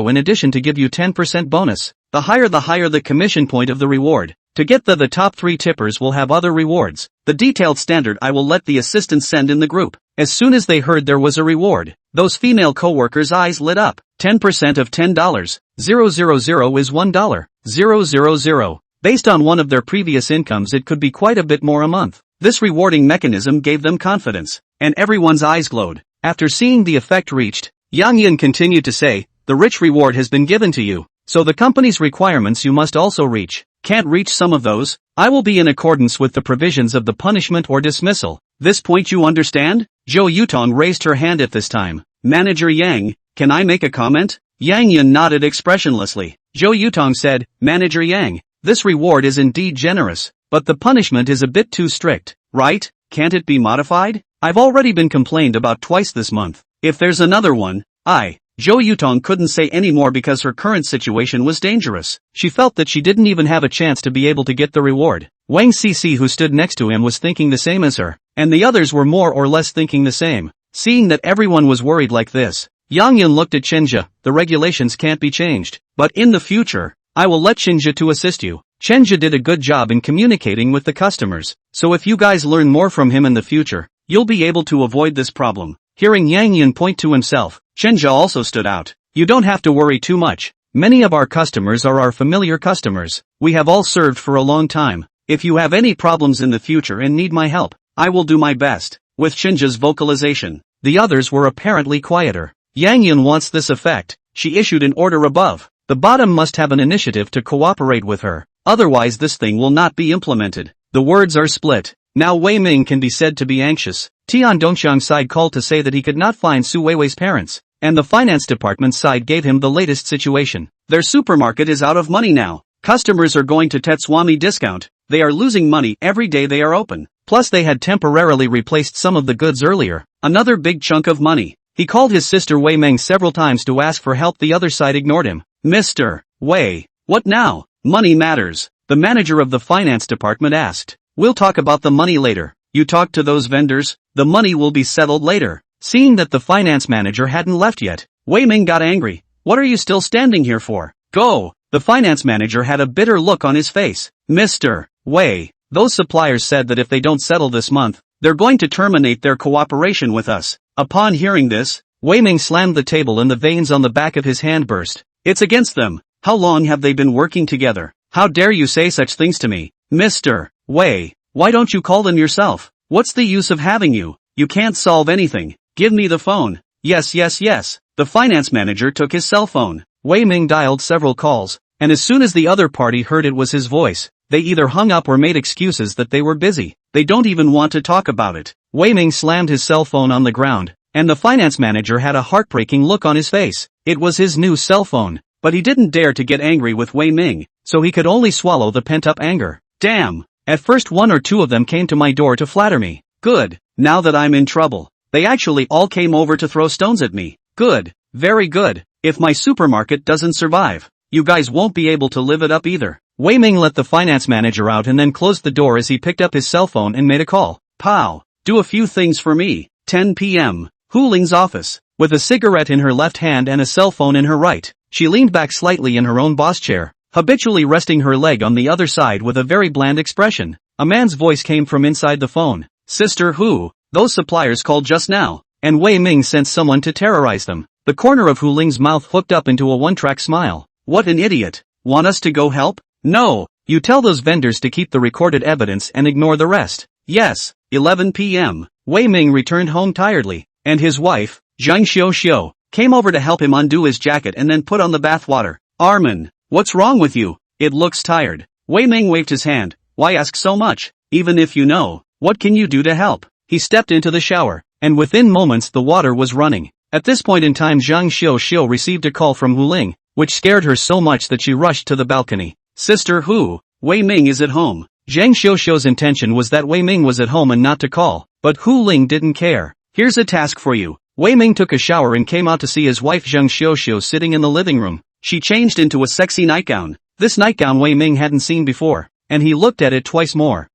in addition to give you 10% bonus. The higher the commission point of the reward. To get the top 3 tippers will have other rewards. The detailed standard I will let the assistants send in the group. As soon as they heard there was a reward, those female co-workers' eyes lit up. 10% of $10,000 is $1,000. Based on one of their previous incomes, it could be quite a bit more a month. This rewarding mechanism gave them confidence, and everyone's eyes glowed. After seeing the effect reached, Yang Yin continued to say, the rich reward has been given to you, so the company's requirements you must also reach. Can't reach some of those? I will be in accordance with the provisions of the punishment or dismissal. This point you understand? Zhou Yutong raised her hand at this time. Manager Yang, can I make a comment? Yang Yin nodded expressionlessly. Zhou Yutong said, Manager Yang, this reward is indeed generous, but the punishment is a bit too strict, right? Can't it be modified? I've already been complained about twice this month. If there's another one, Zhou Yutong couldn't say any more because her current situation was dangerous. She felt that she didn't even have a chance to be able to get the reward. Wang Cici, who stood next to him, was thinking the same as her, and the others were more or less thinking the same. Seeing that everyone was worried like this, Yang Yin looked at Chenja. The regulations can't be changed, but in the future, I will let Chenja to assist you. Chenja did a good job in communicating with the customers, so if you guys learn more from him in the future, you'll be able to avoid this problem. Hearing Yang Yin point to himself, Chenja also stood out. You don't have to worry too much. Many of our customers are our familiar customers. We have all served for a long time. If you have any problems in the future and need my help, I will do my best. With Chenja's vocalization, the others were apparently quieter. Yang Yin wants this effect. She issued an order above. The bottom must have an initiative to cooperate with her. Otherwise this thing will not be implemented. The words are split. Now Wei Ming can be said to be anxious. Tian Dongxiang's side called to say that he could not find Su Weiwei's parents, and the finance department's side gave him the latest situation. Their supermarket is out of money now. Customers are going to Tetswami discount. They are losing money every day they are open. Plus they had temporarily replaced some of the goods earlier. Another big chunk of money. He called his sister Wei Ming several times to ask for help. The other side ignored him. Mr. Wei, what now? Money matters. The manager of the finance department asked. We'll talk about the money later. You talk to those vendors, the money will be settled later. Seeing that the finance manager hadn't left yet, Wei Ming got angry. What are you still standing here for? Go! The finance manager had a bitter look on his face. Mr. Wei, those suppliers said that if they don't settle this month, they're going to terminate their cooperation with us. Upon hearing this, Wei Ming slammed the table and the veins on the back of his hand burst. It's against them. How long have they been working together? How dare you say such things to me? Mr. Wei, why don't you call them yourself? What's the use of having you? You can't solve anything. Give me the phone. Yes. The finance manager took his cell phone. Wei Ming dialed several calls, and as soon as the other party heard it was his voice, they either hung up or made excuses that they were busy. They don't even want to talk about it. Wei Ming slammed his cell phone on the ground, and the finance manager had a heartbreaking look on his face. It was his new cell phone, but he didn't dare to get angry with Wei Ming, so he could only swallow the pent-up anger. Damn! At first 1 or 2 of them came to my door to flatter me. Good. Now that I'm in trouble, they actually all came over to throw stones at me. Good. Very good. If my supermarket doesn't survive, you guys won't be able to live it up either. Wei Ming let the finance manager out and then closed the door as he picked up his cell phone and made a call. Pow! Do a few things for me. 10 p.m. Hu Ling's office. With a cigarette in her left hand and a cell phone in her right, she leaned back slightly in her own boss chair, habitually resting her leg on the other side with a very bland expression. A man's voice came from inside the phone. Sister Hu, those suppliers called just now, and Wei Ming sent someone to terrorize them. The corner of Hu Ling's mouth hooked up into a one-track smile. What an idiot. Want us to go help? No, you tell those vendors to keep the recorded evidence and ignore the rest. Yes. 11 p.m. Wei Ming returned home tiredly, and his wife, Zhang Xiao, came over to help him undo his jacket and then put on the bathwater. Armin, what's wrong with you? It looks tired. Wei Ming waved his hand. Why ask so much? Even if you know, what can you do to help? He stepped into the shower, and within moments the water was running. At this point in time Zhang Xiao received a call from Hu Ling, which scared her so much that she rushed to the balcony. Sister Hu, Wei Ming is at home. Zhang Xiao's intention was that Wei Ming was at home and not to call, but Hu Ling didn't care. Here's a task for you. Wei Ming took a shower and came out to see his wife Zhang Xiao sitting in the living room. She changed into a sexy nightgown. This nightgown Wei Ming hadn't seen before, and he looked at it twice more.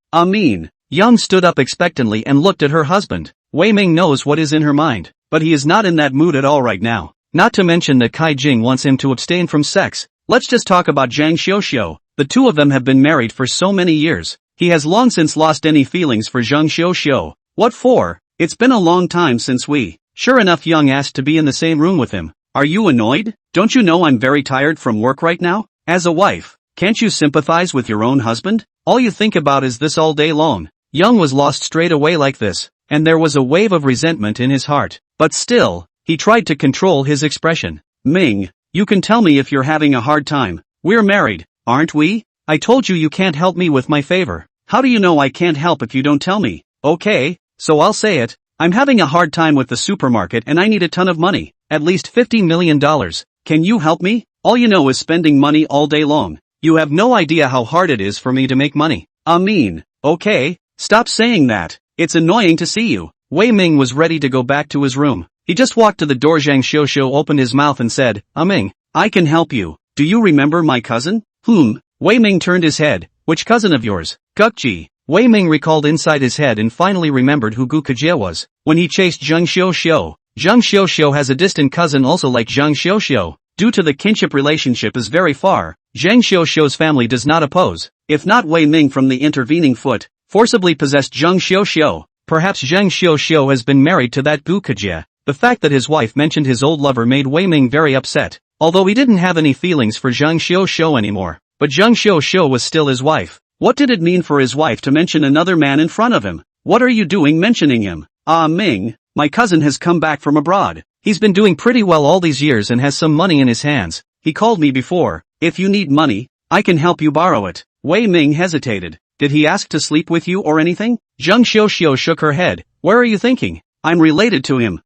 Yang stood up expectantly and looked at her husband. Wei Ming knows what is in her mind, but he is not in that mood at all right now. Not to mention that Kai Jing wants him to abstain from sex. Let's just talk about Zhang Xiuxiu. The two of them have been married for so many years. He has long since lost any feelings for Zhang Xiuxiu. What for? It's been a long time since we. Sure enough, Young asked to be in the same room with him. Are you annoyed? Don't you know I'm very tired from work right now? As a wife, can't you sympathize with your own husband? All you think about is this all day long. Young was lost straight away like this, and there was a wave of resentment in his heart. But still, he tried to control his expression. Ming, you can tell me if you're having a hard time. We're married, aren't we? I told you can't help me with my favor. How do you know I can't help if you don't tell me? Okay, so I'll say it. I'm having a hard time with the supermarket and I need a ton of money. At least $50 million. Can you help me? All you know is spending money all day long. You have no idea how hard it is for me to make money. Okay, stop saying that. It's annoying to see you. Wei Ming was ready to go back to his room. He just walked to the door. Zhang Xiuxiu opened his mouth and said, Ming, I can help you. Do you remember my cousin? Wei Ming turned his head. Which cousin of yours? Gukji. Wei Ming recalled inside his head and finally remembered who Gu Kejie was. When he chased Zhang Xiuxiu. Zhang Xiuxiu has a distant cousin also like Zhang Xiuxiu. Due to the kinship relationship is very far, Zhang Xiuxiu's family does not oppose. If not, Wei Ming from the intervening foot forcibly possessed Zhang Xiuxiu. Perhaps Zhang Xiuxiu has been married to that Gu Kejie. The fact that his wife mentioned his old lover made Wei Ming very upset. Although he didn't have any feelings for Zhang Xiuxiu anymore. But Zhang Xiuxiu was still his wife. What did it mean for his wife to mention another man in front of him? What are you doing mentioning him? Ming, my cousin has come back from abroad. He's been doing pretty well all these years and has some money in his hands. He called me before. If you need money, I can help you borrow it. Wei Ming hesitated. Did he ask to sleep with you or anything? Zhang Xiuxiu shook her head. Where are you thinking? I'm related to him.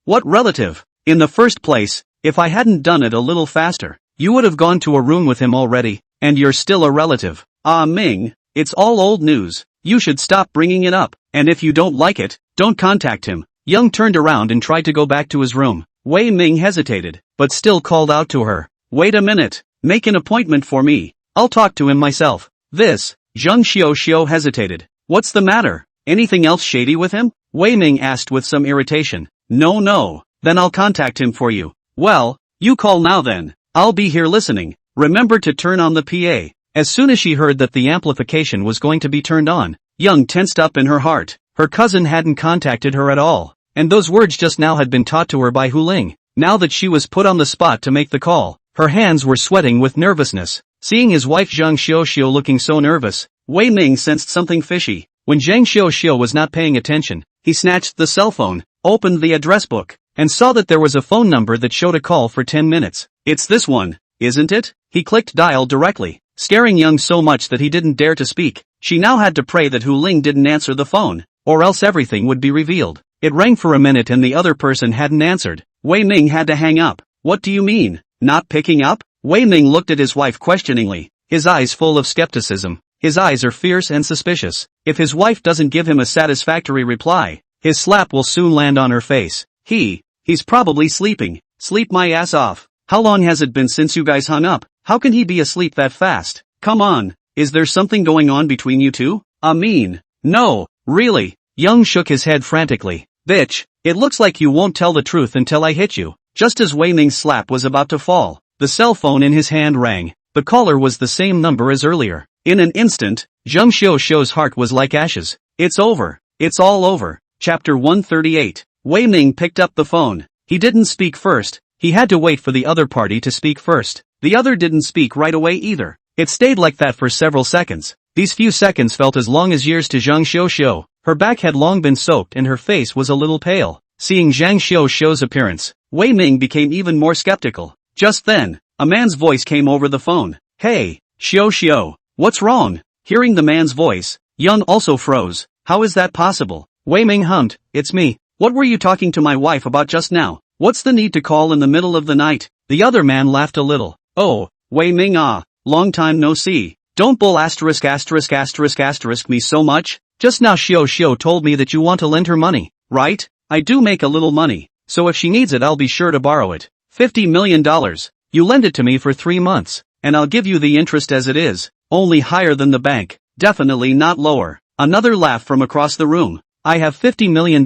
What relative? In the first place, if I hadn't done it a little faster, you would have gone to a room with him already, and you're still a relative. Ming, it's all old news. You should stop bringing it up, and if you don't like it, don't contact him. Young turned around and tried to go back to his room. Wei Ming hesitated, but still called out to her. Wait a minute. Make an appointment for me. I'll talk to him myself. Zhang Xiuxiu hesitated. What's the matter? Anything else shady with him? Wei Ming asked with some irritation. No. Then I'll contact him for you. Well, you call now then. I'll be here listening. Remember to turn on the PA. As soon as she heard that the amplification was going to be turned on, Young tensed up in her heart. Her cousin hadn't contacted her at all, and those words just now had been taught to her by Hu Ling. Now that she was put on the spot to make the call, her hands were sweating with nervousness. Seeing his wife Zhang Xiuxiu looking so nervous, Wei Ming sensed something fishy. When Zhang Xiuxiu was not paying attention, he snatched the cell phone, opened the address book, and saw that there was a phone number that showed a call for 10 minutes. It's this one, isn't it? He clicked dial directly, scaring Young so much that he didn't dare to speak. She now had to pray that Hu Ling didn't answer the phone, or else everything would be revealed. It rang for a minute and the other person hadn't answered. Wei Ming had to hang up. What do you mean, not picking up? Wei Ming looked at his wife questioningly, his eyes full of skepticism. His eyes are fierce and suspicious. If his wife doesn't give him a satisfactory reply, his slap will soon land on her face. He's probably sleeping. Sleep my ass off. How long has it been since you guys hung up? How can he be asleep that fast? Come on, is there something going on between you two? No, really. Young shook his head frantically. Bitch, it looks like you won't tell the truth until I hit you. Just as Wei Ming's slap was about to fall, the cell phone in his hand rang. The caller was the same number as earlier. In an instant, Zhang Xiuxiu's heart was like ashes. It's over. It's all over. Chapter 138. Wei Ming picked up the phone. He didn't speak first. He had to wait for the other party to speak first. The other didn't speak right away either. It stayed like that for several seconds. These few seconds felt as long as years to Zhang Xiuxiu. Her back had long been soaked and her face was a little pale. Seeing Zhang Xiuxiu's appearance, Wei Ming became even more skeptical. Just then, a man's voice came over the phone. Hey, Xiuxiu, what's wrong? Hearing the man's voice, Young also froze. How is that possible? Wei Ming hummed. It's me. What were you talking to my wife about just now? What's the need to call in the middle of the night? The other man laughed a little. Oh, Wei Ming long time no see. Don't bull ***** me so much. Just now Xiuxiu told me that you want to lend her money, right? I do make a little money, so if she needs it I'll be sure to borrow it. $50 million. You lend it to me for 3 months, and I'll give you the interest as it is, only higher than the bank, definitely not lower. Another laugh from across the room. I have $50 million,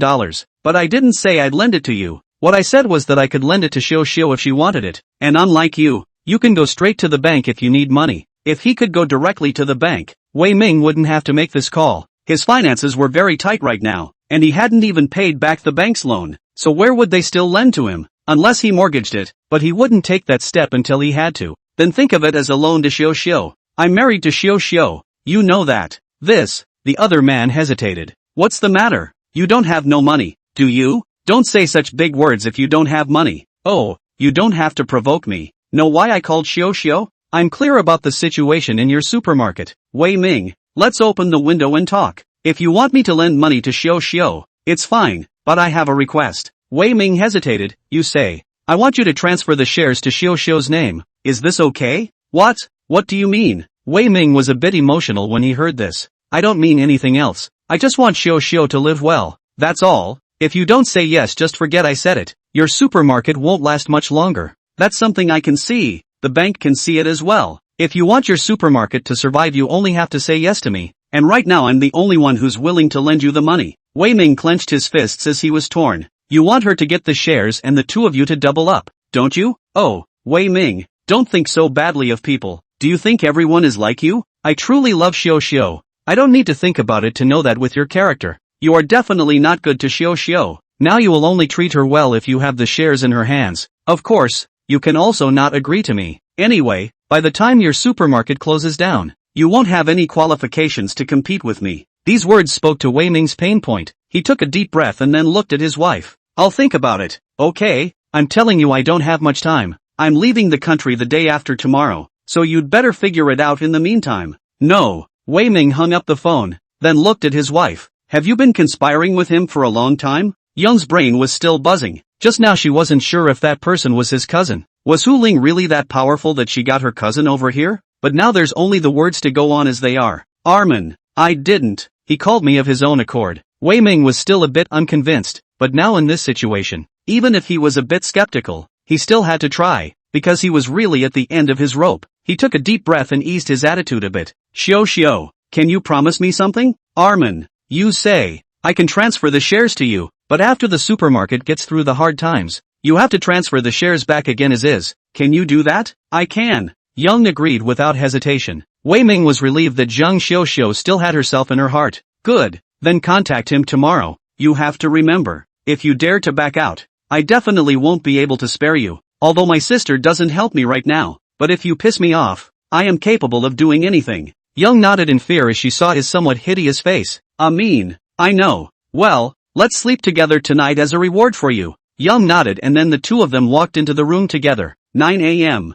but I didn't say I'd lend it to you. What I said was that I could lend it to Xiao if she wanted it, and unlike you can go straight to the bank if you need money. If he could go directly to the bank, Wei Ming wouldn't have to make this call. His finances were very tight right now, and he hadn't even paid back the bank's loan, so where would they still lend to him? Unless he mortgaged it, but he wouldn't take that step until he had to. Then think of it as a loan to Xiao. I'm married to Xiao, you know that. The other man hesitated. What's the matter? You don't have no money, do you? Don't say such big words if you don't have money. Oh, you don't have to provoke me. Know why I called Xiao? I'm clear about the situation in your supermarket. Wei Ming, let's open the window and talk. If you want me to lend money to Xiao, it's fine, but I have a request. Wei Ming hesitated. You say, I want you to transfer the shares to Xiao's name. Is this okay? What? What do you mean? Wei Ming was a bit emotional when he heard this. I don't mean anything else. I just want Xiao to live well. That's all. If you don't say yes, just forget I said it. Your supermarket won't last much longer. That's something I can see. The bank can see it as well. If you want your supermarket to survive, you only have to say yes to me. And right now I'm the only one who's willing to lend you the money. Wei Ming clenched his fists as he was torn. You want her to get the shares and the two of you to double up, don't you? Oh, Wei Ming, don't think so badly of people. Do you think everyone is like you? I truly love Xiao. I don't need to think about it to know that with your character. You are definitely not good to Xiao. Now you will only treat her well if you have the shares in her hands. Of course, you can also not agree to me. Anyway, by the time your supermarket closes down, you won't have any qualifications to compete with me. These words spoke to Wei Ming's pain point. He took a deep breath and then looked at his wife. I'll think about it. Okay, I'm telling you I don't have much time. I'm leaving the country the day after tomorrow, so you'd better figure it out in the meantime. No. Wei Ming hung up the phone, then looked at his wife. Have you been conspiring with him for a long time? Young's brain was still buzzing. Just now she wasn't sure if that person was his cousin. Was Hu Ling really that powerful that she got her cousin over here? But now there's only the words to go on as they are. Armin, I didn't. He called me of his own accord. Wei Ming was still a bit unconvinced, but now in this situation, even if he was a bit skeptical, he still had to try, because he was really at the end of his rope. He took a deep breath and eased his attitude a bit. Xiao, can you promise me something? Armin, you say, I can transfer the shares to you, but after the supermarket gets through the hard times, you have to transfer the shares back again as is. Can you do that? I can. Young agreed without hesitation. Wei Ming was relieved that Zhang Xiao still had herself in her heart. Good. Then contact him tomorrow. You have to remember, if you dare to back out, I definitely won't be able to spare you. Although my sister doesn't help me right now, but if you piss me off, I am capable of doing anything. Young nodded in fear as she saw his somewhat hideous face. I know. Well, let's sleep together tonight as a reward for you. Young nodded and then the two of them walked into the room together. 9 a.m.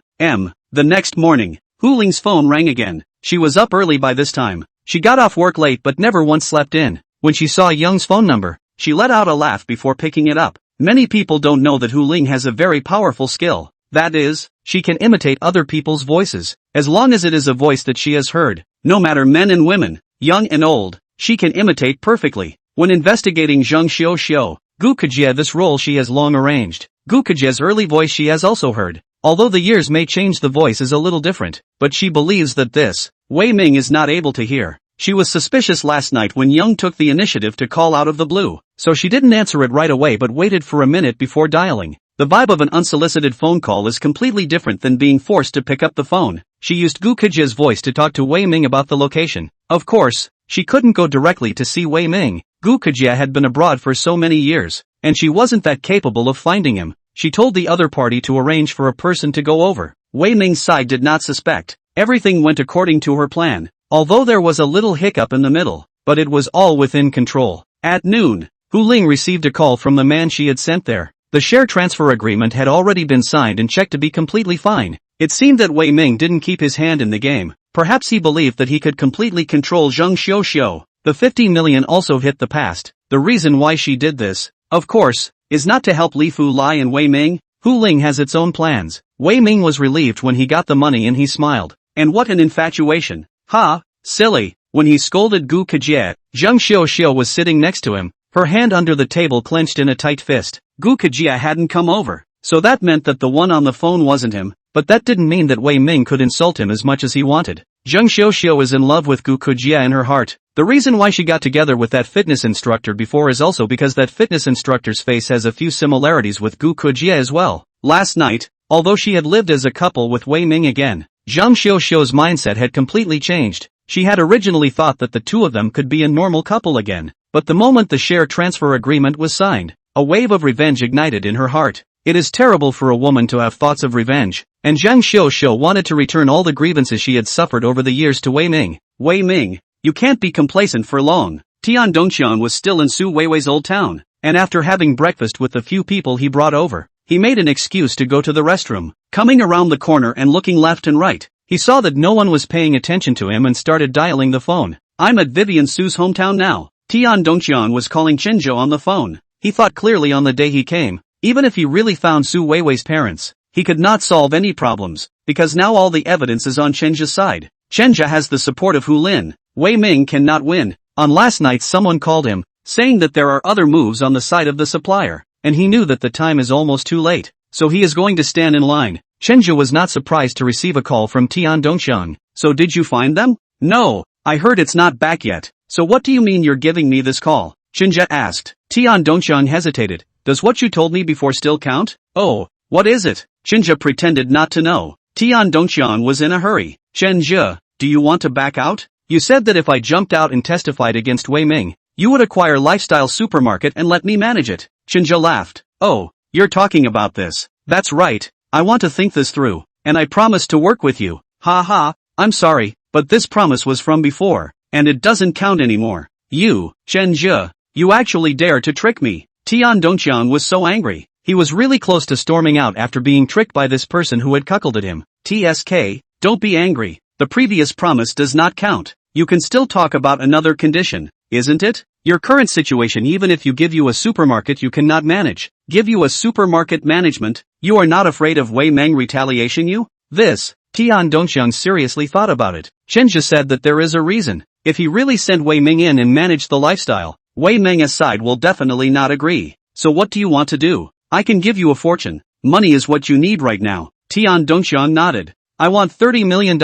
The next morning, Hu Ling's phone rang again. She was up early by this time. She got off work late but never once slept in. When she saw Young's phone number, she let out a laugh before picking it up. Many people don't know that Hu Ling has a very powerful skill. That is, she can imitate other people's voices, as long as it is a voice that she has heard. No matter men and women, young and old, she can imitate perfectly. When investigating Zhang Xiao, Gu Kejie, this role she has long arranged. Gu Kejie's early voice she has also heard. Although the years may change, the voice is a little different, but she believes that this, Wei Ming is not able to hear. She was suspicious last night when Young took the initiative to call out of the blue, so she didn't answer it right away but waited for a minute before dialing. The vibe of an unsolicited phone call is completely different than being forced to pick up the phone. She used Gu Kejie's voice to talk to Wei Ming about the location. Of course, she couldn't go directly to see Wei Ming. Gu Kejie had been abroad for so many years, and she wasn't that capable of finding him. She told the other party to arrange for a person to go over. Wei Ming's side did not suspect. Everything went according to her plan, although there was a little hiccup in the middle, but it was all within control. At noon, Hu Ling received a call from the man she had sent there. The share transfer agreement had already been signed and checked to be completely fine. It seemed that Wei Ming didn't keep his hand in the game. Perhaps he believed that he could completely control Zhang Xiao. The 15 million also hit the past. The reason why she did this, of course, is not to help Li Fu Lai and Wei Ming. Hu Ling has its own plans. Wei Ming was relieved when he got the money and he smiled. And what an infatuation. Ha, silly. When he scolded Gu Kejie, Zhang Xiao was sitting next to him, her hand under the table clenched in a tight fist. Gu Kejie hadn't come over, so that meant that the one on the phone wasn't him, but that didn't mean that Wei Ming could insult him as much as he wanted. Zheng Xiuxiu is in love with Gu Kujia in her heart. The reason why she got together with that fitness instructor before is also because that fitness instructor's face has a few similarities with Gu Kujia as well. Last night, although she had lived as a couple with Wei Ming again, Zheng Xiuxiu's mindset had completely changed. She had originally thought that the two of them could be a normal couple again, but the moment the share transfer agreement was signed, a wave of revenge ignited in her heart. It is terrible for a woman to have thoughts of revenge, and Zheng Xiuxiu wanted to return all the grievances she had suffered over the years to Wei Ming. Wei Ming, you can't be complacent for long. Tian Dongqian was still in Su Weiwei's old town, and after having breakfast with the few people he brought over, he made an excuse to go to the restroom. Coming around the corner and looking left and right, he saw that no one was paying attention to him and started dialing the phone. I'm at Vivian Su's hometown now. Tian Dongqian was calling Chenjo on the phone. He thought clearly on the day he came. Even if he really found Su Weiwei's parents, he could not solve any problems, because now all the evidence is on Chenja's side. Chenja has the support of Hu Lin. Wei Ming cannot win. On last night someone called him, saying that there are other moves on the side of the supplier, and he knew that the time is almost too late, so he is going to stand in line. Chenja was not surprised to receive a call from Tian Dongqian. So did you find them? No, I heard it's not back yet. So what do you mean you're giving me this call? Chenja asked. Tian Dongqian hesitated. Does what you told me before still count? Oh, what is it? Chenja pretended not to know. Tian Dongqian was in a hurry. Chenja, do you want to back out? You said that if I jumped out and testified against Wei Ming, you would acquire Lifestyle Supermarket and let me manage it. Chenja laughed. Oh, you're talking about this. That's right. I want to think this through, and I promise to work with you. Ha ha, I'm sorry, but this promise was from before, and it doesn't count anymore. You, Chenja, you actually dare to trick me. Tian Dongqian was so angry. He was really close to storming out after being tricked by this person who had cuckolded him. TSK, don't be angry. The previous promise does not count. You can still talk about another condition, isn't it? Your current situation, even if you give you a supermarket you cannot manage, give you a supermarket management, you are not afraid of Wei Ming retaliation you? This, Tian Dongqian seriously thought about it. Chenja said that there is a reason. If he really sent Wei Ming in and managed the lifestyle, Wei Ming's side will definitely not agree. So what do you want to do? I can give you a fortune. Money is what you need right now. Tian Dongqian nodded. I want $30 million.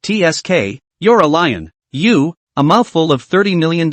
TSK, you're a lion. You, a mouthful of $30 million.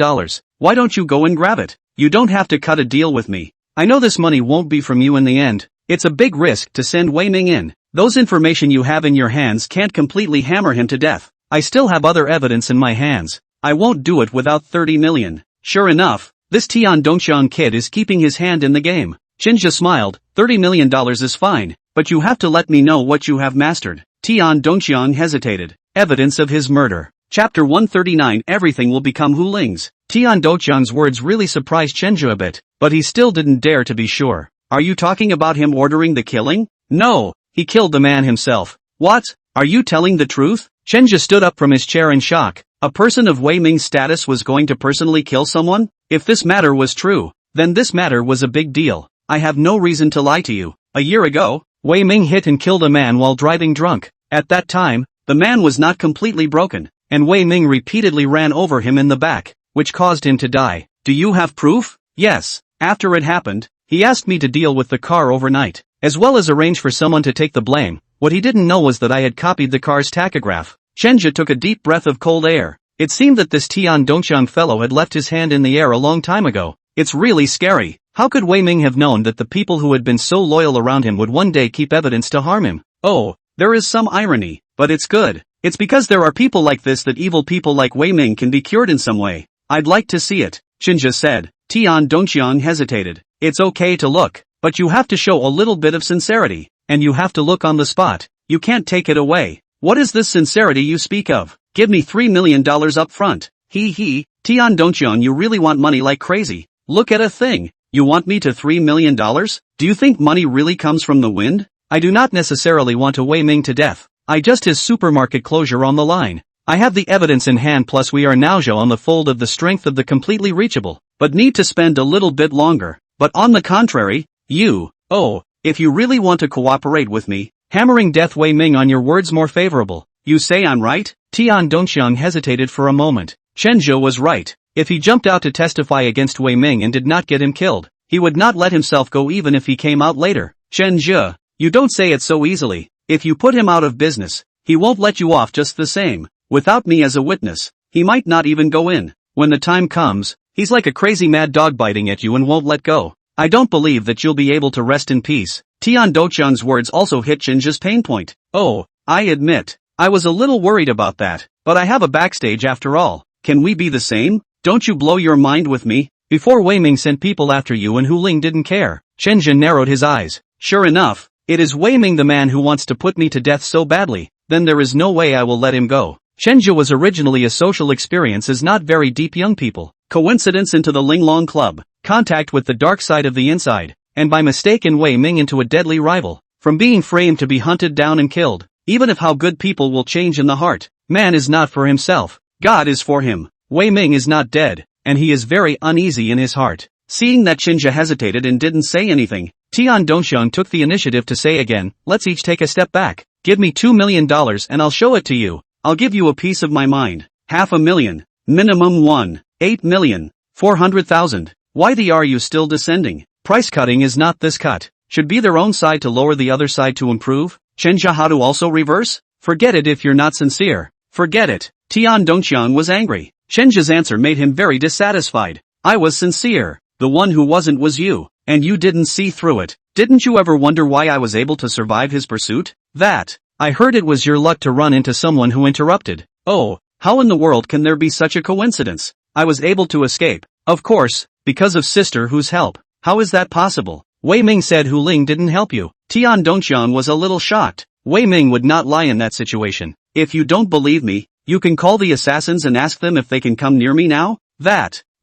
Why don't you go and grab it? You don't have to cut a deal with me. I know this money won't be from you in the end. It's a big risk to send Wei Ming in. Those information you have in your hands can't completely hammer him to death. I still have other evidence in my hands. I won't do it without 30 million. Sure enough, this Tian Dongqian kid is keeping his hand in the game. Chenja smiled. $30 million is fine, but you have to let me know what you have mastered. Tian Dongqian hesitated. Evidence of his murder. Chapter 139. Everything will become Hu Ling's. Tian Dongqian's words really surprised Chenja a bit, but he still didn't dare to be sure. Are you talking about him ordering the killing? No, he killed the man himself. What? Are you telling the truth? Chenja stood up from his chair in shock. A person of Wei Ming's status was going to personally kill someone? If this matter was true, then this matter was a big deal. I have no reason to lie to you. A year ago, Wei Ming hit and killed a man while driving drunk. At that time, the man was not completely broken, and Wei Ming repeatedly ran over him in the back, which caused him to die. Do you have proof? Yes. After it happened, he asked me to deal with the car overnight, as well as arrange for someone to take the blame. What he didn't know was that I had copied the car's tachograph. Chenja took a deep breath of cold air. It seemed that this Tian Dongqian fellow had left his hand in the air a long time ago. It's really scary. How could Wei Ming have known that the people who had been so loyal around him would one day keep evidence to harm him? Oh, there is some irony, but it's good. It's because there are people like this that evil people like Wei Ming can be cured in some way. I'd like to see it, Chenja said. Tian Dongqian hesitated. It's okay to look, but you have to show a little bit of sincerity, and you have to look on the spot. You can't take it away. What is this sincerity you speak of? Give me $3 million up front. Tian Dongqian, you really want money like crazy. Look at a thing. You want me to $3 million? Do you think money really comes from the wind? I do not necessarily want to Wei Ming to death. I just his supermarket closure on the line. I have the evidence in hand, plus we are now on the fold of the strength of the completely reachable, but need to spend a little bit longer. But on the contrary, if you really want to cooperate with me, hammering death Wei Ming on your words more favorable. You say I'm right? Tian Dongqian hesitated for a moment. Chenja was right. If he jumped out to testify against Wei Ming and did not get him killed, he would not let himself go even if he came out later. Chenja, you don't say it so easily. If you put him out of business, he won't let you off just the same. Without me as a witness, he might not even go in. When the time comes, he's like a crazy mad dog biting at you and won't let go. I don't believe that you'll be able to rest in peace. Tian Do-chan's words also hit Chinja's pain point. Oh, I admit, I was a little worried about that, but I have a backstage after all. Can we be the same? Don't you blow your mind with me? Before Wei Ming sent people after you and Hu Ling didn't care. Chinja narrowed his eyes. Sure enough, it is Wei Ming the man who wants to put me to death so badly, then there is no way I will let him go. Chenja was originally a social experience as not very deep young people. Coincidence into the Linglong Club, contact with the dark side of the inside, and by mistake in Wei Ming into a deadly rival. From being framed to be hunted down and killed. Even if how good people will change in the heart, man is not for himself, God is for him. Wei Ming is not dead, and he is very uneasy in his heart. Seeing that Chinja hesitated and didn't say anything, Tian Dongxiang took the initiative to say again, let's each take a step back. Give me $2 million and I'll show it to you. I'll give you a piece of my mind. $500,000. Minimum 1,800,400,000. Why are you still descending? Price cutting is not this cut. Should be their own side to lower the other side to improve? Chenja how to also reverse? Forget it if you're not sincere. Forget it. Tian Dongxiang was angry. Chenja's answer made him very dissatisfied. I was sincere. The one who wasn't was you, and you didn't see through it. Didn't you ever wonder why I was able to survive his pursuit? I heard it was your luck to run into someone who interrupted. Oh, how in the world can there be such a coincidence? I was able to escape. Of course, because of Sister Hu's help. How is that possible? Wei Ming said Hu Ling didn't help you. Tian Dongxiang was a little shocked. Wei Ming would not lie in that situation. If you don't believe me, you can call the assassins and ask them if they can come near me now?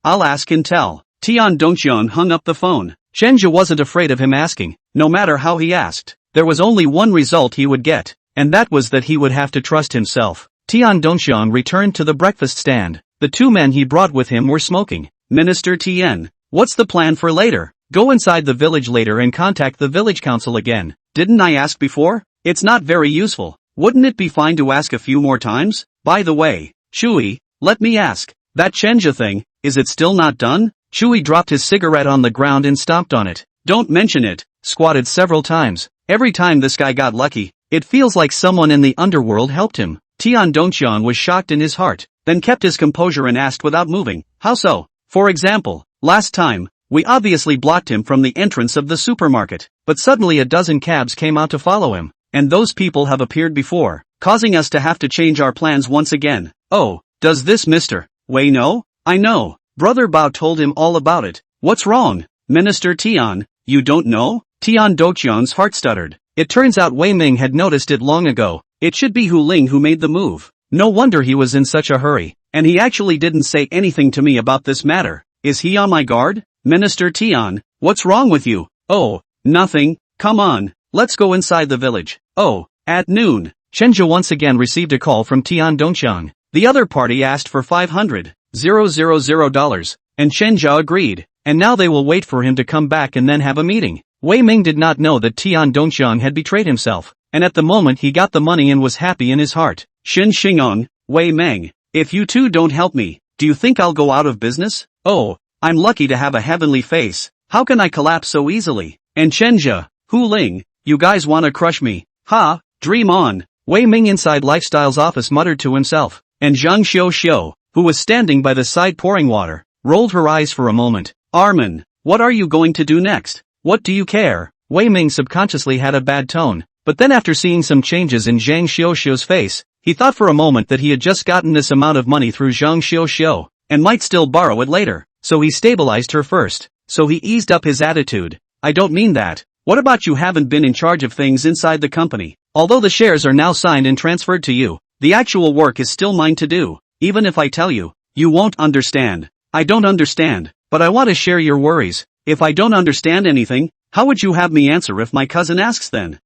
I'll ask and tell. Tian Dongxiang hung up the phone. Chenja wasn't afraid of him asking. No matter how he asked, there was only one result he would get, and that was that he would have to trust himself. Tian Dongxiang returned to the breakfast stand. The two men he brought with him were smoking. Minister Tian, what's the plan for later? Go inside the village later and contact the village council again. Didn't I ask before? It's not very useful. Wouldn't it be fine to ask a few more times? By the way, Chui, let me ask. That Chenja thing, is it still not done? Chui dropped his cigarette on the ground and stomped on it. Don't mention it. Squatted several times. Every time this guy got lucky, it feels like someone in the underworld helped him. Tian Dongxiang was shocked in his heart, then kept his composure and asked without moving. How so? For example, last time, we obviously blocked him from the entrance of the supermarket, but suddenly a dozen cabs came out to follow him, and those people have appeared before, causing us to have to change our plans once again. Oh, does this Mr. Wei know? I know. Brother Bao told him all about it. What's wrong? Minister Tian, you don't know? Tian Dongxiang's heart stuttered. It turns out Wei Ming had noticed it long ago. It should be Hu Ling who made the move. No wonder he was in such a hurry. And he actually didn't say anything to me about this matter. Is he on my guard? Minister Tian, what's wrong with you? Oh, nothing. Come on, let's go inside the village. Oh, at noon. Chenja once again received a call from Tian Dongxiang. The other party asked for $500,000, and Chenja agreed. And now they will wait for him to come back and then have a meeting. Wei Ming did not know that Tian Dongxiang had betrayed himself, and at the moment he got the money and was happy in his heart. Xin Xingong, Wei Ming, if you two don't help me, do you think I'll go out of business? Oh, I'm lucky to have a heavenly face. How can I collapse so easily? And Chenja, Hu Ling, you guys wanna crush me? Ha, dream on. Wei Ming inside Lifestyle's office muttered to himself, and Zhang Xiu, who was standing by the side pouring water, rolled her eyes for a moment. Armin, what are you going to do next? What do you care? Wei Ming subconsciously had a bad tone, but then after seeing some changes in Zhang Xiu's face, he thought for a moment that he had just gotten this amount of money through Zhang Xiu, and might still borrow it later, so he stabilized her first. So he eased up his attitude. I don't mean that. What about you haven't been in charge of things inside the company? Although the shares are now signed and transferred to you, the actual work is still mine to do. Even if I tell you, you won't understand. I don't understand, but I want to share your worries. If I don't understand anything, how would you have me answer if my cousin asks then?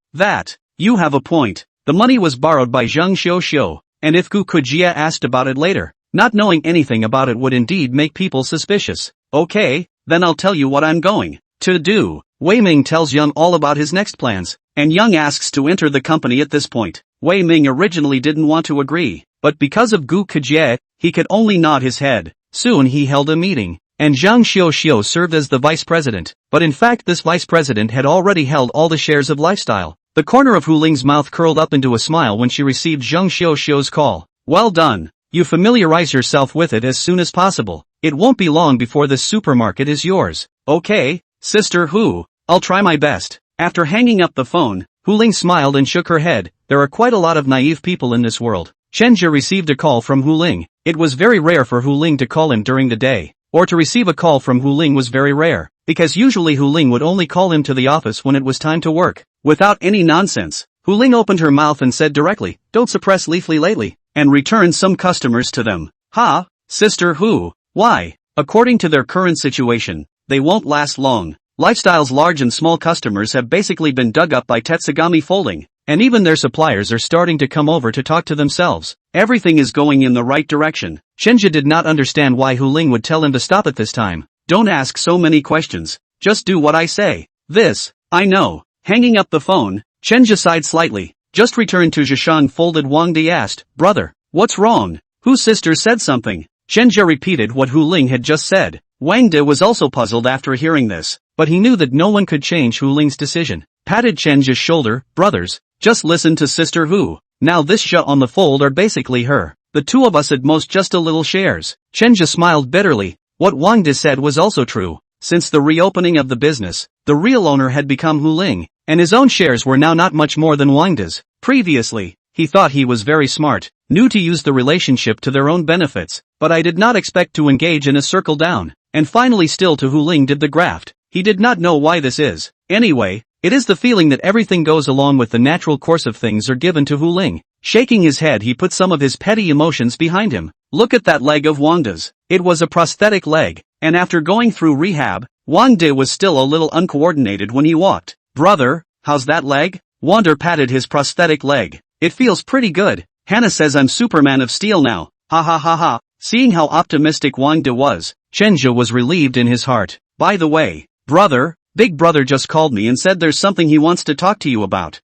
You have a point. The money was borrowed by Zhang Xiu, and if Gu Kujia asked about it later, not knowing anything about it would indeed make people suspicious. Okay, then I'll tell you what I'm going to do. Wei Ming tells Young all about his next plans, and Young asks to enter the company at this point. Wei Ming originally didn't want to agree, but because of Gu Kujie, he could only nod his head. Soon he held a meeting, and Zhang Xiu served as the vice president, but in fact this vice president had already held all the shares of Lifestyle. The corner of Hu Ling's mouth curled up into a smile when she received Zhang Xiu's call. Well done. You familiarize yourself with it as soon as possible. It won't be long before this supermarket is yours. Okay, Sister Hu, I'll try my best. After hanging up the phone, Hu Ling smiled and shook her head. There are quite a lot of naive people in this world. Chenja received a call from Hu Ling. It was very rare for Hu Ling to call him during the day, or to receive a call from Hu Ling was very rare, because usually Hu Ling would only call him to the office when it was time to work. Without any nonsense, Hu Ling opened her mouth and said directly, "Don't suppress Leafly lately," and returned some customers to them. Ha, Sister Hu, why? According to their current situation, they won't last long. Lifestyle's large and small customers have basically been dug up by Tetsugami Folding, and even their suppliers are starting to come over to talk to themselves. Everything is going in the right direction. Chenja did not understand why Hu Ling would tell him to stop at this time. Don't ask so many questions. Just do what I say. This, I know. Hanging up the phone, Chenja sighed slightly. Just returned to Zhishang folded. Wang Di asked, "Brother, what's wrong?" Hu's sister said something. Chenja repeated what Hu Ling had just said. Wang De was also puzzled after hearing this, but he knew that no one could change Hu Ling's decision. Patted Chenja's shoulder, "Brothers, just listen to Sister Hu. Now this Sha on the fold are basically her. The two of us at most just a little shares." Chenja smiled bitterly. What Wang De said was also true. Since the reopening of the business, the real owner had become Hu Ling, and his own shares were now not much more than Wang De's. Previously, he thought he was very smart, knew to use the relationship to their own benefits, but I did not expect to engage in a circle down, and finally still to Hu Ling did the graft. He did not know why this is. Anyway, it is the feeling that everything goes along with the natural course of things are given to Hu Ling. Shaking his head, he put some of his petty emotions behind him. Look at that leg of Wang De's. It was a prosthetic leg, and after going through rehab, Wang De was still a little uncoordinated when he walked. "Brother, how's that leg?" Wang De patted his prosthetic leg. "It feels pretty good. Hannah says I'm Superman of Steel now. Ha ha ha ha." Seeing how optimistic Wang De was, Chenja was relieved in his heart. "By the way, brother, Big Brother just called me and said there's something he wants to talk to you about."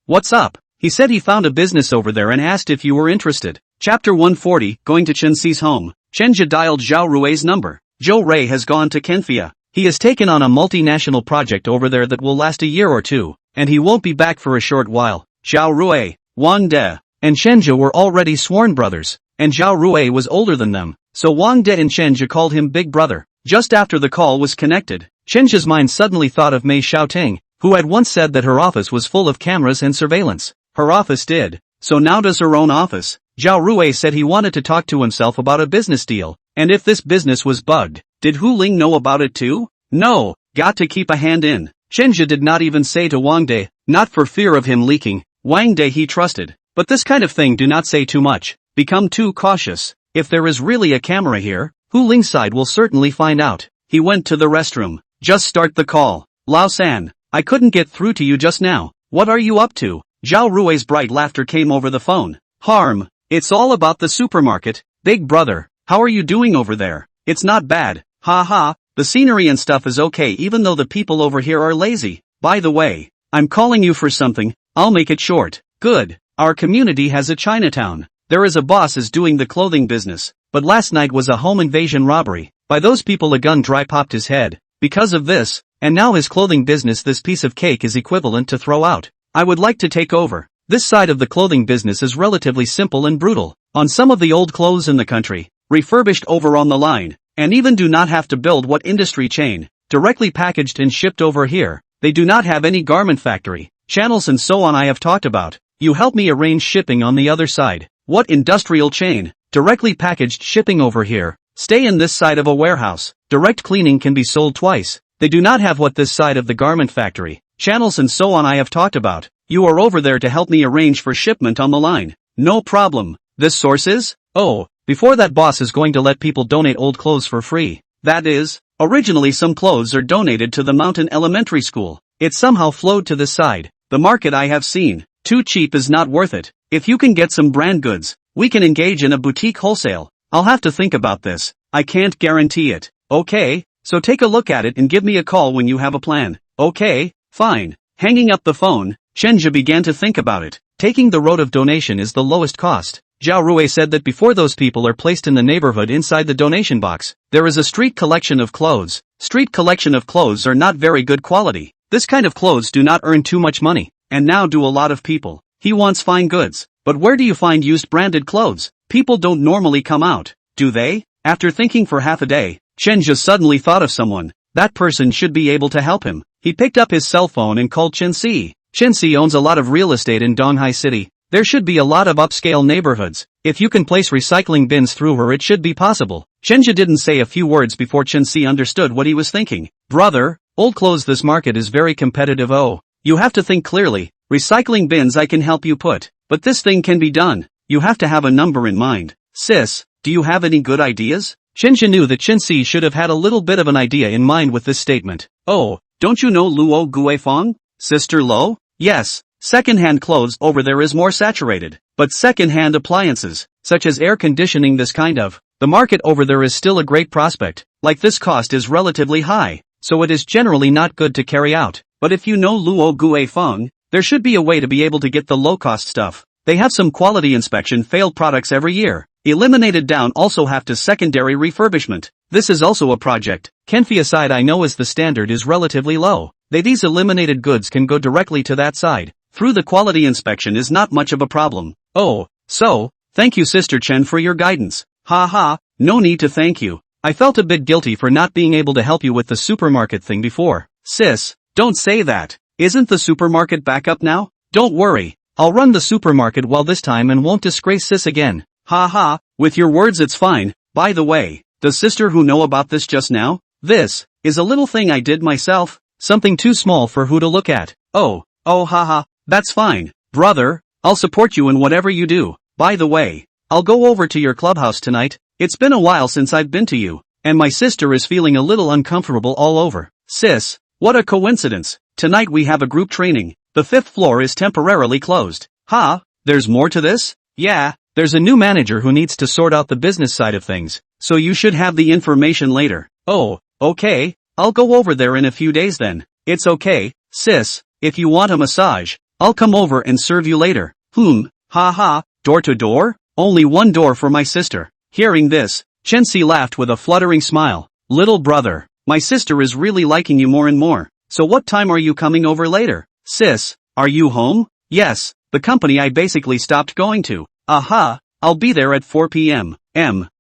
What's up?" "He said he found a business over there and asked if you were interested." Chapter 140, Going to Chen Xi's home. Chenja dialed Zhao Rui's number. Zhou Rui has gone to Kenfia. He has taken on a multinational project over there that will last a year or two, and he won't be back for a short while. Zhao Rui, Wang De, and Chenja were already sworn brothers, and Zhao Rui was older than them, so Wang De and Chenja called him Big Brother. Just after the call was connected, Chenja's mind suddenly thought of Mei Xiaoting, who had once said that her office was full of cameras and surveillance. Her office did. So now does her own office. Zhao Rui said he wanted to talk to himself about a business deal, and if this business was bugged, did Hu Ling know about it too? No, got to keep a hand in. Chenja did not even say to Wang De, not for fear of him leaking. Wang De he trusted, but this kind of thing do not say too much, become too cautious. If there is really a camera here, Hu Ling's side will certainly find out. He went to the restroom. Just start the call. Lao San, I couldn't get through to you just now. What are you up to? Zhao Rui's bright laughter came over the phone. Harm, it's all about the supermarket. Big Brother, how are you doing over there? It's not bad. Ha ha, the scenery and stuff is okay even though the people over here are lazy. By the way, I'm calling you for something. I'll make it short. Good. Our community has a Chinatown. There is a boss is doing the clothing business, but last night was a home invasion robbery. By those people a gun dry popped his head. Because of this, and now his clothing business this piece of cake is equivalent to throw out. I would like to take over. This side of the clothing business is relatively simple and brutal. On some of the old clothes in the country, refurbished over on the line, and even do not have to build what industry chain, directly packaged and shipped over here. They do not have any garment factory, channels and so on I have talked about. You help me arrange shipping on the other side. What industrial chain? Directly packaged shipping over here. Stay in this side of a warehouse. Direct cleaning can be sold twice. They do not have what this side of the garment factory, channels and so on I have talked about. You are over there to help me arrange for shipment on the line. No problem. This source is? Oh, before that boss is going to let people donate old clothes for free. That is, originally some clothes are donated to the Mountain Elementary School. It somehow flowed to this side. The market I have seen. Too cheap is not worth it. If you can get some brand goods, we can engage in a boutique wholesale. I'll have to think about this. I can't guarantee it. Okay, so take a look at it and give me a call when you have a plan. Okay, fine. Hanging up the phone, Chenja began to think about it. Taking the road of donation is the lowest cost. Zhao Rui said that before those people are placed in the neighborhood inside the donation box, there is a street collection of clothes. Street collection of clothes are not very good quality. This kind of clothes do not earn too much money, and now do a lot of people. He wants fine goods. But where do you find used branded clothes? People don't normally come out, do they? After thinking for half a day, Chen just suddenly thought of someone. That person should be able to help him. He picked up his cell phone and called Chen Si. Chen Si owns a lot of real estate in Donghai City. There should be a lot of upscale neighborhoods. If you can place recycling bins through her, it should be possible. Chenja didn't say a few words before Chen Si understood what he was thinking. Brother, old clothes, this market is very competitive. Oh, you have to think clearly. Recycling bins I can help you put. But this thing can be done. You have to have a number in mind. Sis, do you have any good ideas? Chenja knew that Chen Si should have had a little bit of an idea in mind with this statement. Oh, don't you know Luo Guifang? Sister Lo? Yes, second-hand clothes over there is more saturated. But second-hand appliances, such as air conditioning, this kind of, the market over there is still a great prospect. Like this cost is relatively high, so it is generally not good to carry out. But if you know Luo Guifang, there should be a way to be able to get the low-cost stuff. They have some quality inspection failed products every year. Eliminated down also have to secondary refurbishment. This is also a project. Kenfia side I know is the standard is relatively low. These eliminated goods can go directly to that side. Through the quality inspection is not much of a problem. Oh, so, thank you Sister Chen for your guidance. Ha, no need to thank you. I felt a bit guilty for not being able to help you with the supermarket thing before. Sis, don't say that. Isn't the supermarket back up now? Don't worry. I'll run the supermarket well this time and won't disgrace sis again. Ha, with your words it's fine. By the way, does Sister Who know about this just now? This is a little thing I did myself. Something too small for Who to look at. Oh, haha, that's fine. Brother, I'll support you in whatever you do. By the way, I'll go over to your clubhouse tonight. It's been a while since I've been to you, and my sister is feeling a little uncomfortable all over. Sis, what a coincidence. Tonight we have a group training. The 5th floor is temporarily closed. There's more to this? Yeah, there's a new manager who needs to sort out the business side of things, so you should have the information later. Oh, okay, I'll go over there in a few days then. It's okay, sis, if you want a massage, I'll come over and serve you later. Haha, door to door? Only one door for my sister. Hearing this, Chen Si laughed with a fluttering smile. Little brother, my sister is really liking you more and more. So what time are you coming over later? Sis, are you home? Yes, the company I basically stopped going to. I'll be there at 4 p.m.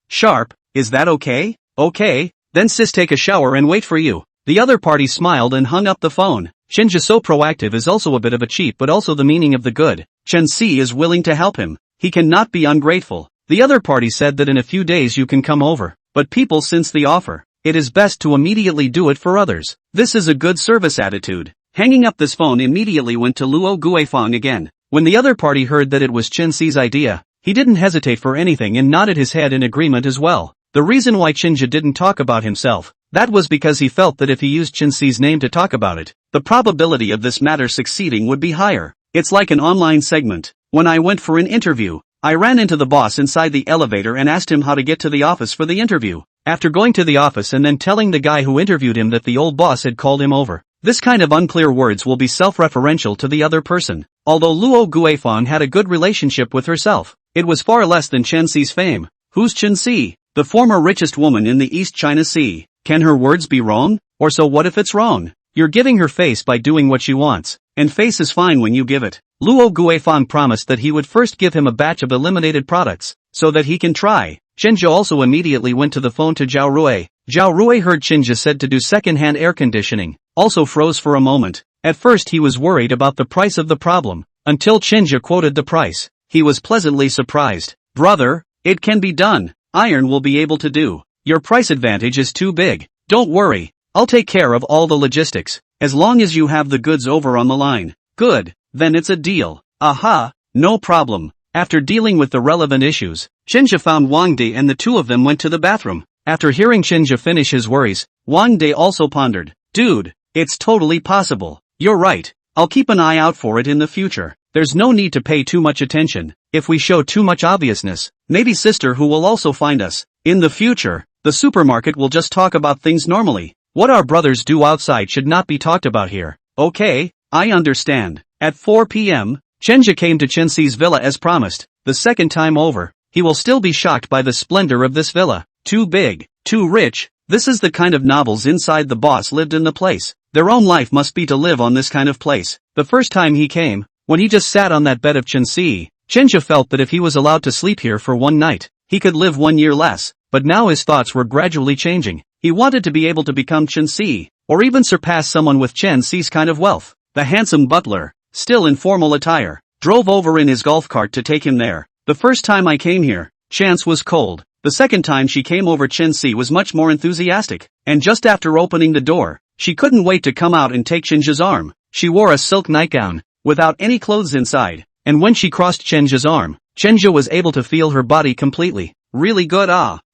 Sharp, is that okay? Okay, then sis take a shower and wait for you. The other party smiled and hung up the phone. Shinja so proactive is also a bit of a cheap but also the meaning of the good. Chen Si is willing to help him. He cannot be ungrateful. The other party said that in a few days you can come over. But people since the offer, it is best to immediately do it for others. This is a good service attitude. Hanging up this phone immediately went to Luo Guifang again. When the other party heard that it was Chen Si's idea, he didn't hesitate for anything and nodded his head in agreement as well. The reason why Chinja didn't talk about himself, that was because he felt that if he used Chen Si's name to talk about it, the probability of this matter succeeding would be higher. It's like an online segment. When I went for an interview, I ran into the boss inside the elevator and asked him how to get to the office for the interview. After going to the office and then telling the guy who interviewed him that the old boss had called him over. This kind of unclear words will be self-referential to the other person. Although Luo Guifang had a good relationship with herself, it was far less than Chen Si's fame. Who's Chen Si? The former richest woman in the East China Sea. Can her words be wrong? Or so what if it's wrong? You're giving her face by doing what she wants, and face is fine when you give it. Luo Guifang promised that he would first give him a batch of eliminated products, so that he can try. Chinja also immediately went to the phone to Zhao Rui. Zhao Rui heard Chinja said to do second-hand air conditioning, also froze for a moment. At first he was worried about the price of the problem, until Chinja quoted the price. He was pleasantly surprised. Brother, it can be done. Iron will be able to do. Your price advantage is too big. Don't worry, I'll take care of all the logistics, as long as you have the goods over on the line. Good, then it's a deal. Aha, no problem. After dealing with the relevant issues, Chinja found Wang Di and the two of them went to the bathroom. After hearing Chinja finish his worries, Wang Di also pondered. Dude, it's totally possible. You're right. I'll keep an eye out for it in the future. There's no need to pay too much attention. If we show too much obviousness, maybe Sister Who will also find us. In the future, the supermarket will just talk about things normally. What our brothers do outside should not be talked about here. Okay, I understand. At 4 p.m., Chenja came to Chen Si's villa as promised. The second time over, he will still be shocked by the splendor of this villa. Too big, too rich. This is the kind of novels inside the boss lived in the place. Their own life must be to live on this kind of place. The first time he came, When he just sat on that bed of Chensi, Chenja felt that if he was allowed to sleep here for one night, he could live 1 year less, but now his thoughts were gradually changing. He wanted to be able to become Chensi, or even surpass someone with Chensi's kind of wealth. The handsome butler, still in formal attire, drove over in his golf cart to take him there. The first time I came here, Chance was cold. The second time she came over, Chensi was much more enthusiastic, and just after opening the door, she couldn't wait to come out and take Chenja's arm. She wore a silk nightgown, without any clothes inside, and when she crossed Chenja's arm, Chenja was able to feel her body completely. Really good.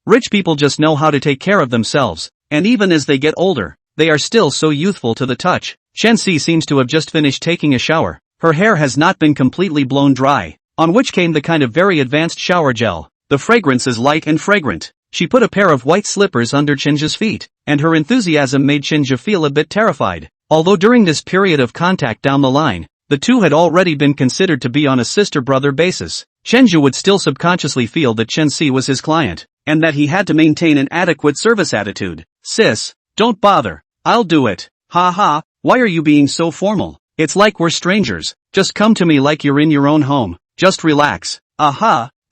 Rich people just know how to take care of themselves, and even as they get older, they are still so youthful to the touch. Chensi seems to have just finished taking a shower. Her hair has not been completely blown dry, on which came the kind of very advanced shower gel. The fragrance is light and fragrant. She put a pair of white slippers under Chenja's feet, and her enthusiasm made Chenja feel a bit terrified. Although during this period of contact down the line, the two had already been considered to be on a sister-brother basis, Chenja would still subconsciously feel that Chensi was his client, and that he had to maintain an adequate service attitude. Sis, don't bother. I'll do it. Ha, why are you being so formal? It's like we're strangers. Just come to me like you're in your own home. Just relax.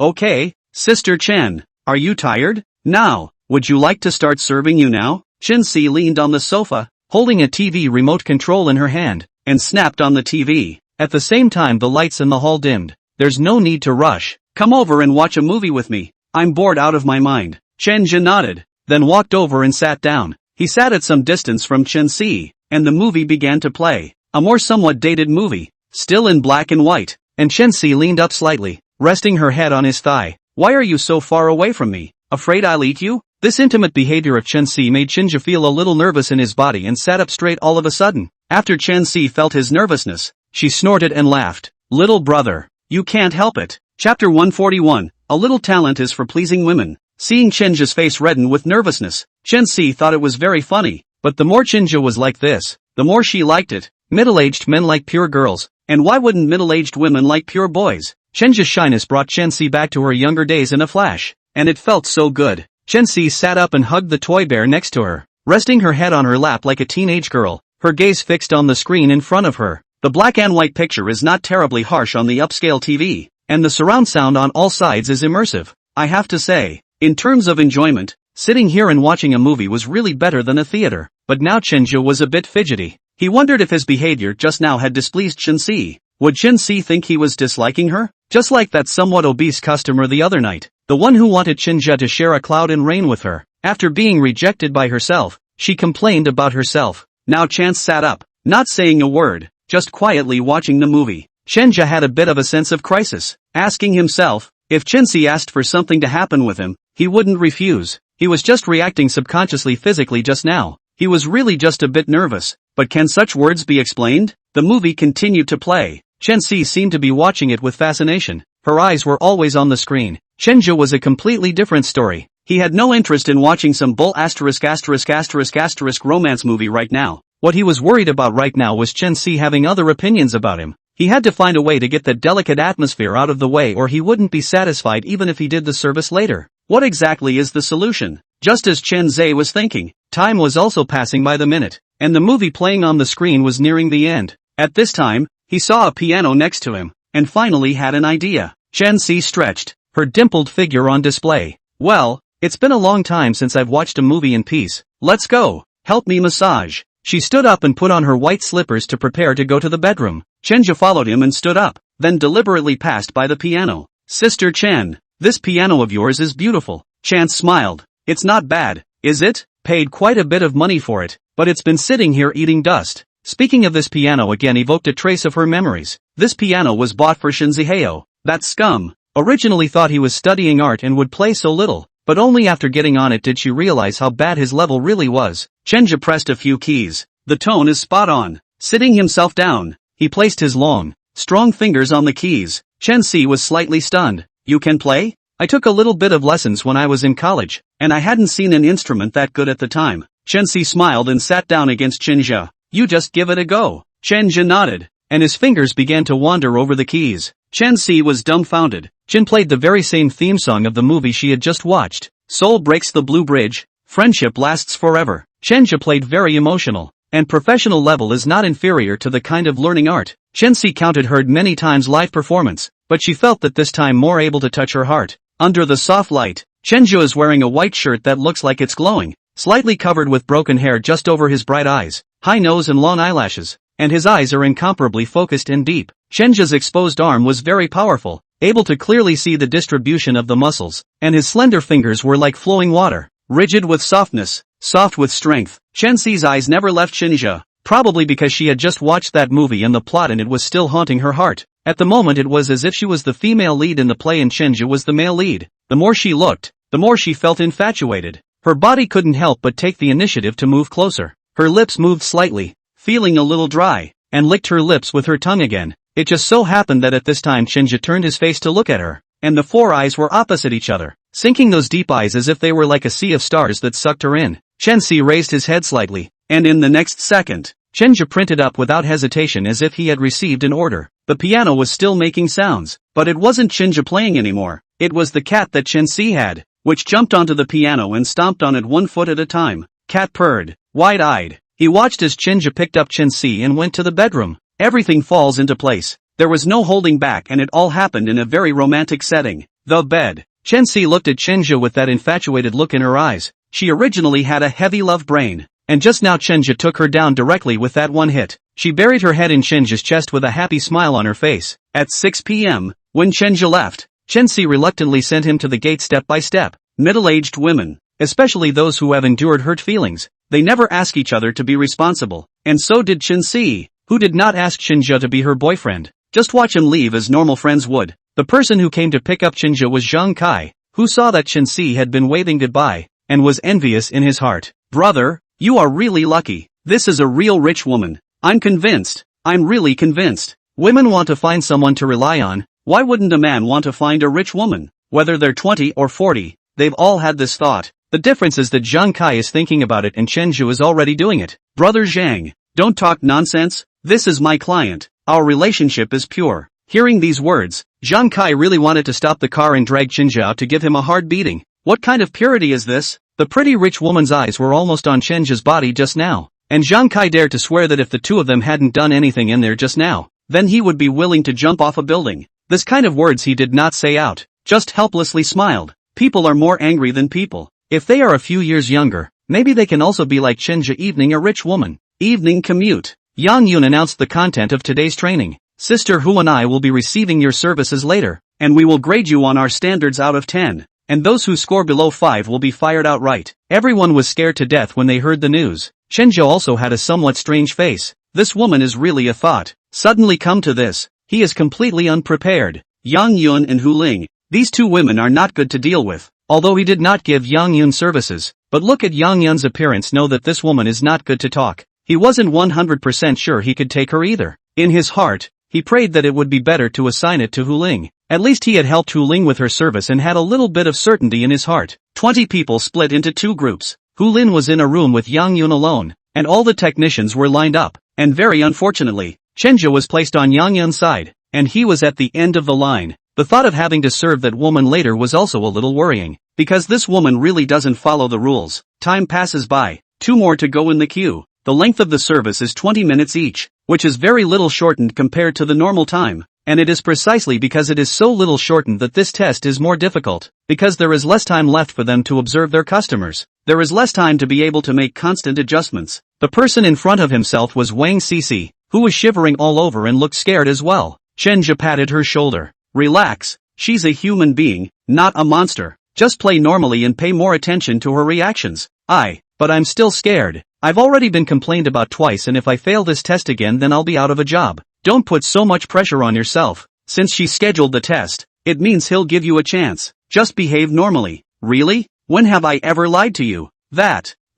Okay. Sister Chen, are you tired? Now, would you like to start serving you now? Chensi leaned on the sofa, holding a TV remote control in her hand, and snapped on the TV. At the same time the lights in the hall dimmed. There's no need to rush. Come over and watch a movie with me. I'm bored out of my mind. Chenja nodded, then walked over and sat down. He sat at some distance from Chensi, and the movie began to play. A more somewhat dated movie, still in black and white, and Chensi leaned up slightly, resting her head on his thigh. Why are you so far away from me? Afraid I'll eat you? This intimate behavior of Chensi made Chenja feel a little nervous in his body and sat up straight all of a sudden. After Chensi felt his nervousness, she snorted and laughed. Little brother, you can't help it. Chapter 141, A Little Talent is for Pleasing Women. Seeing Chenja's face redden with nervousness, Chensi thought it was very funny, but the more Chenja was like this, the more she liked it. Middle-aged men like pure girls, and why wouldn't middle-aged women like pure boys? Chenja's shyness brought Chensi back to her younger days in a flash, and it felt so good. Chensi sat up and hugged the toy bear next to her, resting her head on her lap like a teenage girl, her gaze fixed on the screen in front of her. The black and white picture is not terribly harsh on the upscale TV, and the surround sound on all sides is immersive. I have to say, in terms of enjoyment, sitting here and watching a movie was really better than a theater. But now Chenja was a bit fidgety. He wondered if his behavior just now had displeased Chensi. Would Chensi think he was disliking her? Just like that somewhat obese customer the other night, the one who wanted Chenja to share a cloud and rain with her. After being rejected by herself, she complained about herself. Now Chance sat up, not saying a word, just quietly watching the movie. Chenja had a bit of a sense of crisis, asking himself, if Chensi asked for something to happen with him, he wouldn't refuse. He was just reacting subconsciously physically just now. He was really just a bit nervous, but can such words be explained? The movie continued to play. Chensi seemed to be watching it with fascination. Her eyes were always on the screen. Chenja was a completely different story. He had no interest in watching some bull ***** romance movie right now. What he was worried about right now was Chensi having other opinions about him. He had to find a way to get that delicate atmosphere out of the way or he wouldn't be satisfied even if he did the service later. What exactly is the solution? Just as Chen Zhe was thinking, time was also passing by the minute, and the movie playing on the screen was nearing the end. At this time, he saw a piano next to him, and finally had an idea. Chen Xi stretched, her dimpled figure on display. Well, it's been a long time since I've watched a movie in peace. Let's go. Help me massage. She stood up and put on her white slippers to prepare to go to the bedroom. Chenja followed him and stood up, then deliberately passed by the piano. Sister Chen, this piano of yours is beautiful. Chance smiled. It's not bad, is it? Paid quite a bit of money for it, but it's been sitting here eating dust. Speaking of this piano again evoked a trace of her memories. This piano was bought for Shinziheo. That scum originally thought he was studying art and would play so little, but only after getting on it did she realize how bad his level really was. Chenja pressed a few keys. The tone is spot on. Sitting himself down, he placed his long, strong fingers on the keys. Chen Si was slightly stunned. You can play? I took a little bit of lessons when I was in college, and I hadn't seen an instrument that good at the time. Chen Si smiled and sat down against Chenja. You just give it a go. Chenja nodded, and his fingers began to wander over the keys. Chen Si was dumbfounded. Chen played the very same theme song of the movie she had just watched. Soul breaks the blue bridge, friendship lasts forever. Chenja played very emotional, and professional level is not inferior to the kind of learning art. Chensi counted heard many times live performance, but she felt that this time more able to touch her heart. Under the soft light, Chenjo is wearing a white shirt that looks like it's glowing, slightly covered with broken hair just over his bright eyes, high nose and long eyelashes, and his eyes are incomparably focused and deep. Chenjo's exposed arm was very powerful, able to clearly see the distribution of the muscles, and his slender fingers were like flowing water, rigid with softness, soft with strength. Chensi's eyes never left Chenjo, probably because she had just watched that movie and the plot and it was still haunting her heart. At the moment it was as if she was the female lead in the play and Chenjo was the male lead. The more she looked, the more she felt infatuated. Her body couldn't help but take the initiative to move closer. Her lips moved slightly, feeling a little dry, and licked her lips with her tongue again. It just so happened that at this time Chenjo turned his face to look at her, and the four eyes were opposite each other, sinking those deep eyes as if they were like a sea of stars that sucked her in. Chensi raised his head slightly, and in the next second, Chenjo printed up without hesitation as if he had received an order. The piano was still making sounds, but it wasn't Chenjo playing anymore. It was the cat that Chensi had, which jumped onto the piano and stomped on it 1 foot at a time. Cat purred, wide-eyed. He watched as Chenjo picked up Chensi and went to the bedroom. Everything falls into place. There was no holding back and it all happened in a very romantic setting. The bed. Chensi looked at Chenjo with that infatuated look in her eyes. She originally had a heavy love brain, and just now Chenjo took her down directly with that one hit. She buried her head in Chenjo's chest with a happy smile on her face. At 6 p.m., when Chenjo left, Chensi reluctantly sent him to the gate step by step. Middle-aged women, especially those who have endured hurt feelings, they never ask each other to be responsible, and so did Chensi, who did not ask Chenjo to be her boyfriend. Just watch him leave as normal friends would. The person who came to pick up Chenjo was Zhang Kai, who saw that Chensi had been waving goodbye, and was envious in his heart. Brother, you are really lucky. This is a real rich woman. I'm convinced. I'm really convinced. Women want to find someone to rely on. Why wouldn't a man want to find a rich woman? Whether they're 20 or 40, they've all had this thought. The difference is that Zhang Kai is thinking about it and Chenjo is already doing it. Brother Zhang, don't talk nonsense. This is my client. Our relationship is pure. Hearing these words, Zhang Kai really wanted to stop the car and drag Chenjo out to give him a hard beating. What kind of purity is this? The pretty rich woman's eyes were almost on Chenjo's body just now, and Zhang Kai dared to swear that if the two of them hadn't done anything in there just now, then he would be willing to jump off a building. This kind of words he did not say out, just helplessly smiled. People are more angry than people. If they are a few years younger, maybe they can also be like Chenjo evening a rich woman. Evening commute. Yang Yun announced the content of today's training. Sister Hu and I will be receiving your services later, and we will grade you on our standards out of 10. And those who score below 5 will be fired outright. Everyone was scared to death when they heard the news. Chenjo also had a somewhat strange face. This woman is really a thought. Suddenly come to this. He is completely unprepared. Yang Yun and Hu Ling. These two women are not good to deal with. Although he did not give Yang Yun services, but look at Yang Yun's appearance, know that this woman is not good to talk. He wasn't 100% sure he could take her either. In his heart, he prayed that it would be better to assign it to Hu Ling. At least he had helped Hu Ling with her service and had a little bit of certainty in his heart. 20 people split into 2 groups. Hu Lin was in a room with Yang Yun alone, and all the technicians were lined up, and very unfortunately, Chenjo was placed on Yang Yun's side, and he was at the end of the line. The thought of having to serve that woman later was also a little worrying, because this woman really doesn't follow the rules. Time passes by, 2 more to go in the queue. The length of the service is 20 minutes each, which is very little shortened compared to the normal time. And it is precisely because it is so little shortened that this test is more difficult, because there is less time left for them to observe their customers. There is less time to be able to make constant adjustments. The person in front of himself was Wang Cici, who was shivering all over and looked scared as well. Chenjo patted her shoulder. Relax, she's a human being, not a monster. Just play normally and pay more attention to her reactions. But I'm still scared. I've already been complained about twice, and if I fail this test again then I'll be out of a job. Don't put so much pressure on yourself. Since she scheduled the test, it means he'll give you a chance. Just behave normally. Really? When have I ever lied to you?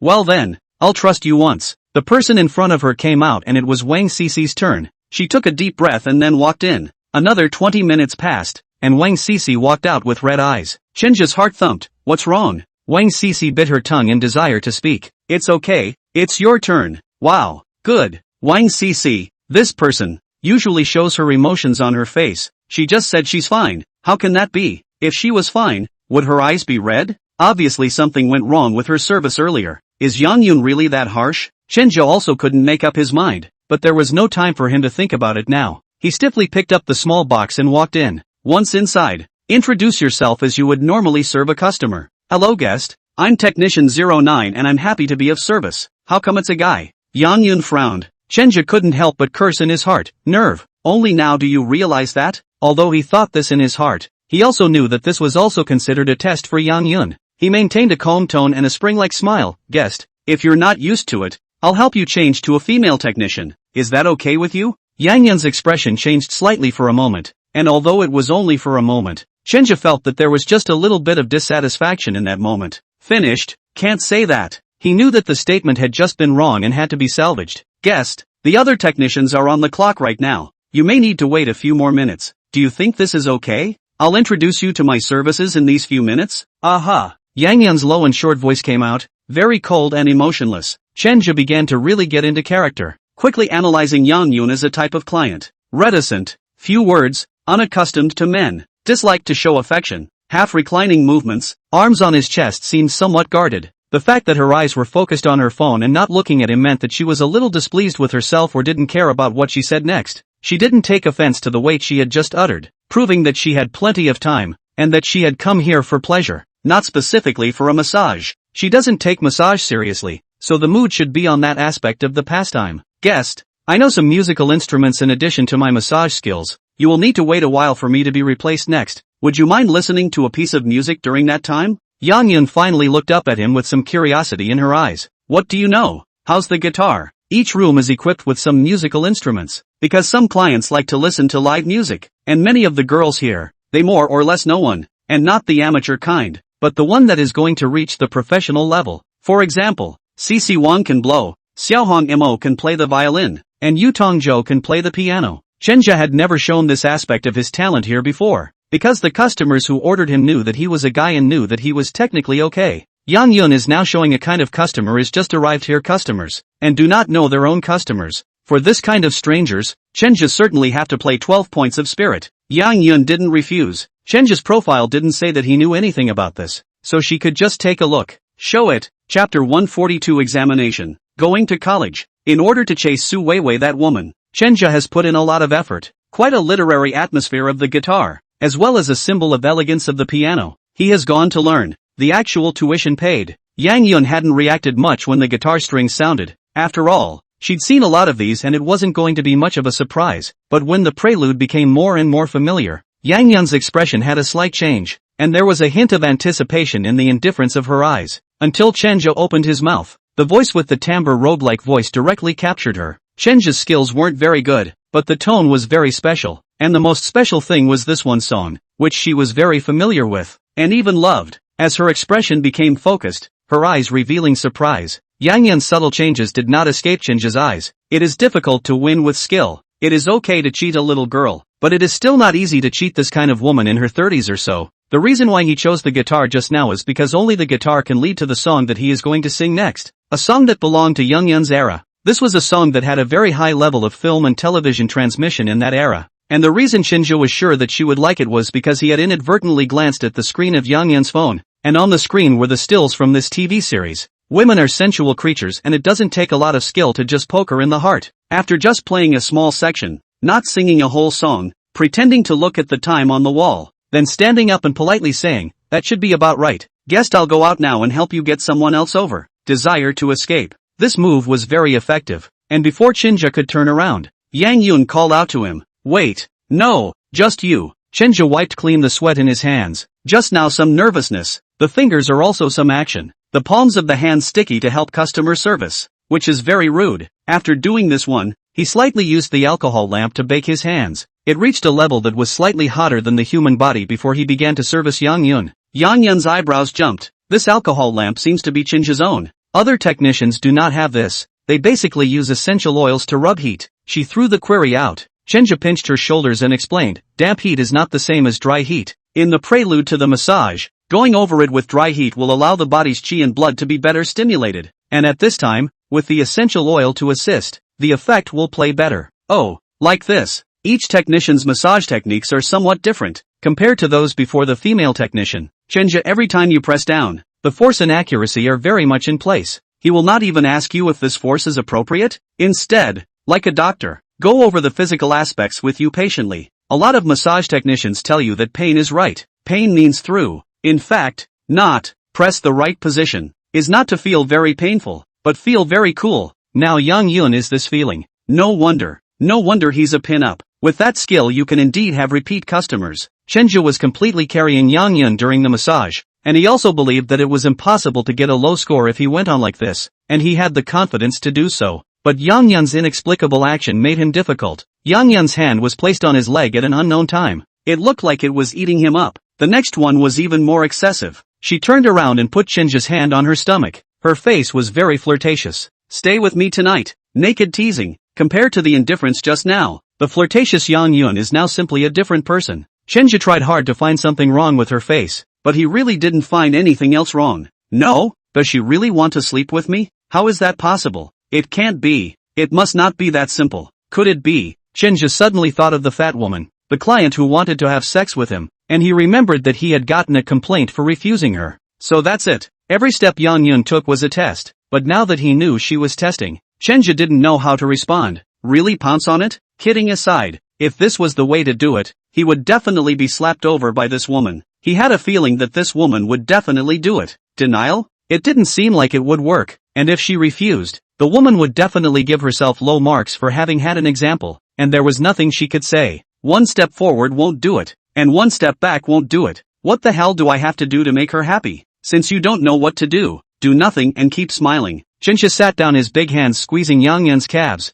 Well then, I'll trust you once. The person in front of her came out and it was Wang Cici's turn. She took a deep breath and then walked in. Another 20 minutes passed, and Wang Cici walked out with red eyes. Chenjo's heart thumped. What's wrong? Wang Cici bit her tongue in desire to speak. It's okay, it's your turn. Wow, good. Wang Cici, this person, usually shows her emotions on her face. She just said she's fine. How can that be? If she was fine, would her eyes be red? Obviously something went wrong with her service earlier. Is Yang Yun really that harsh? Chenjo also couldn't make up his mind, but there was no time for him to think about it now. He stiffly picked up the small box and walked in. Once inside, introduce yourself as you would normally serve a customer. Hello guest, I'm Technician 09 and I'm happy to be of service. How come it's a guy? Yang Yun frowned. Chenja couldn't help but curse in his heart. Nerve. Only now do you realize that? Although he thought this in his heart, he also knew that this was also considered a test for Yang Yun. He maintained a calm tone and a spring-like smile. Guest, if you're not used to it, I'll help you change to a female technician. Is that okay with you? Yang Yun's expression changed slightly for a moment, and although it was only for a moment, Chenja felt that there was just a little bit of dissatisfaction in that moment. Finished? Can't say that. He knew that the statement had just been wrong and had to be salvaged. Guest, the other technicians are on the clock right now. You may need to wait a few more minutes. Do you think this is okay? I'll introduce you to my services in these few minutes. Aha. Yang Yun's low and short voice came out, very cold and emotionless. Chenja began to really get into character, quickly analyzing Yang Yun as a type of client. Reticent, few words, unaccustomed to men, disliked to show affection, half-reclining movements, arms on his chest seemed somewhat guarded. The fact that her eyes were focused on her phone and not looking at him meant that she was a little displeased with herself or didn't care about what she said next. She didn't take offense to the weight she had just uttered, proving that she had plenty of time, and that she had come here for pleasure, not specifically for a massage. She doesn't take massage seriously, so the mood should be on that aspect of the pastime. Guest, I know some musical instruments in addition to my massage skills. You will need to wait a while for me to be replaced next. Would you mind listening to a piece of music during that time? Yang Yun finally looked up at him with some curiosity in her eyes. What do you know? How's the guitar? Each room is equipped with some musical instruments, because some clients like to listen to live music, and many of the girls here, they more or less know one, and not the amateur kind, but the one that is going to reach the professional level. For example, CC Wang can blow, Xiaohong Mo can play the violin, and Yu Tongzhou can play the piano. Chenja had never shown this aspect of his talent here before, because the customers who ordered him knew that he was a guy and knew that he was technically okay. Yang Yun is now showing a kind of customer is just arrived here customers, and do not know their own customers. For this kind of strangers, Chenja certainly have to play 12 points of spirit. Yang Yun didn't refuse. Chenja's profile didn't say that he knew anything about this, so she could just take a look. Show it. Chapter 142 Examination. Going to college. In order to chase Su Weiwei, that woman, Chenja has put in a lot of effort. Quite a literary atmosphere of the guitar, as well as a symbol of elegance of the piano. He has gone to learn. The actual tuition paid. Yang Yun hadn't reacted much when the guitar strings sounded. After all, she'd seen a lot of these and it wasn't going to be much of a surprise. But when the prelude became more and more familiar, Yang Yun's expression had a slight change, and there was a hint of anticipation in the indifference of her eyes. Until Chenja opened his mouth. The voice with the timbre robe-like voice directly captured her. Chenja's skills weren't very good, but the tone was very special, and the most special thing was this one song, which she was very familiar with, and even loved. As her expression became focused, her eyes revealing surprise, Yang Yun's subtle changes did not escape Chenja's eyes. It is difficult to win with skill. It is okay to cheat a little girl, but it is still not easy to cheat this kind of woman in her 30s or so. The reason why he chose the guitar just now is because only the guitar can lead to the song that he is going to sing next. A song that belonged to Yang Yun's era. This was a song that had a very high level of film and television transmission in that era. And the reason Chenja was sure that she would like it was because he had inadvertently glanced at the screen of Yang Yun's phone, and on the screen were the stills from this TV series. Women are sensual creatures and it doesn't take a lot of skill to just poke her in the heart. After just playing a small section, not singing a whole song, pretending to look at the time on the wall, then standing up and politely saying, that should be about right. Guest, I'll go out now and help you get someone else over. Desire to escape. This move was very effective, and before Chenja could turn around, Yang Yun called out to him, wait, no, just you. Chenja wiped clean the sweat in his hands. Just now some nervousness. The fingers are also some action. The palms of the hands sticky to help customer service, which is very rude. After doing this one, he slightly used the alcohol lamp to bake his hands. It reached a level that was slightly hotter than the human body before he began to service Yang Yun. Yang Yun's eyebrows jumped. This alcohol lamp seems to be Chenja's own. Other technicians do not have this. They basically use essential oils to rub heat. She threw the query out. Chenja pinched her shoulders and explained, damp heat is not the same as dry heat. In the prelude to the massage, going over it with dry heat will allow the body's qi and blood to be better stimulated. And at this time, with the essential oil to assist, the effect will play better. Oh, like this. Each technician's massage techniques are somewhat different, compared to those before the female technician. Chenja, every time you press down, the force and accuracy are very much in place. He will not even ask you if this force is appropriate. Instead, like a doctor, go over the physical aspects with you patiently. A lot of massage technicians tell you that pain is right. Pain means through. In fact, not. Press the right position. Is not to feel very painful, but feel very cool. Now Yang Yun is this feeling. No wonder. No wonder he's a pin-up. With that skill you can indeed have repeat customers. Chenja was completely carrying Yang Yun during the massage, and he also believed that it was impossible to get a low score if he went on like this, and he had the confidence to do so. But Yang Yun's inexplicable action made him difficult. Yang Yun's hand was placed on his leg at an unknown time. It looked like it was eating him up. The next one was even more excessive. She turned around and put Chenja's hand on her stomach. Her face was very flirtatious. Stay with me tonight. Naked teasing. Compared to the indifference just now, the flirtatious Yang Yun is now simply a different person. Chenja tried hard to find something wrong with her face, but he really didn't find anything else wrong. No? Does she really want to sleep with me? How is that possible? It can't be. It must not be that simple. Could it be? Chenja suddenly thought of the fat woman, the client who wanted to have sex with him, and he remembered that he had gotten a complaint for refusing her. So that's it. Every step Yang Yun took was a test, but now that he knew she was testing, Chenja didn't know how to respond. Really pounce on it? Kidding aside, if this was the way to do it, he would definitely be slapped over by this woman. He had a feeling that this woman would definitely do it. Denial? It didn't seem like it would work, and if she refused, the woman would definitely give herself low marks for having had an example, and there was nothing she could say. One step forward won't do it, and one step back won't do it. What the hell do I have to do to make her happy? Since you don't know what to do nothing and keep smiling. Chenja sat down, his big hands squeezing Yang Yun's calves.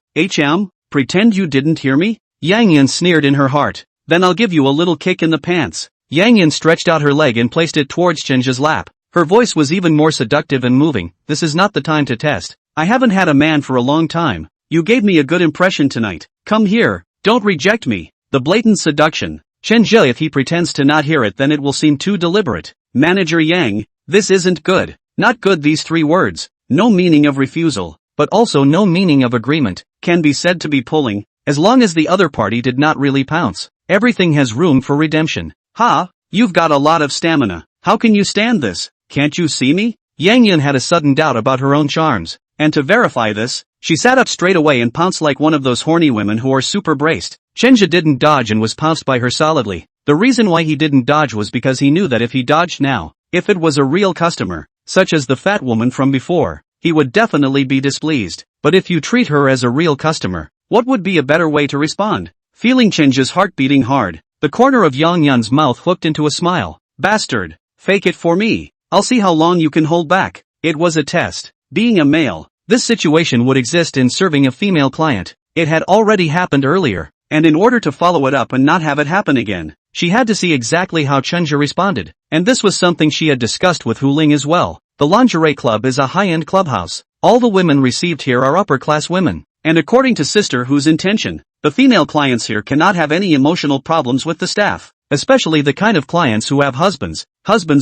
Pretend you didn't hear me? Yang Yun sneered in her heart. Then I'll give you a little kick in the pants. Yang Yun stretched out her leg and placed it towards Chenja's lap. Her voice was even more seductive and moving. This is not the time to test. I haven't had a man for a long time. You gave me a good impression tonight. Come here. Don't reject me. The blatant seduction. Chenja, if he pretends to not hear it, then it will seem too deliberate. Manager Yang, this isn't good. Not good. These three words. No meaning of refusal, but also no meaning of agreement, can be said to be pulling, as long as the other party did not really pounce. Everything has room for redemption. Ha! You've got a lot of stamina. How can you stand this? Can't you see me? Yang Yun had a sudden doubt about her own charms, and to verify this, she sat up straight away and pounced like one of those horny women who are super braced. Chenja didn't dodge and was pounced by her solidly. The reason why he didn't dodge was because he knew that if he dodged now, if it was a real customer, such as the fat woman from before, he would definitely be displeased. But if you treat her as a real customer, what would be a better way to respond? Feeling Chenja's heart beating hard, the corner of Yang Yun's mouth hooked into a smile. Bastard. Fake it for me. I'll see how long you can hold back. It was a test. Being a male, this situation would exist in serving a female client. It had already happened earlier, and in order to follow it up and not have it happen again, she had to see exactly how Chenja responded, and this was something she had discussed with Hu Ling as well. The lingerie club is a high-end clubhouse. All the women received here are upper-class women, and according to Sister Hu's intention, the female clients here cannot have any emotional problems with the staff, especially the kind of clients who have husbands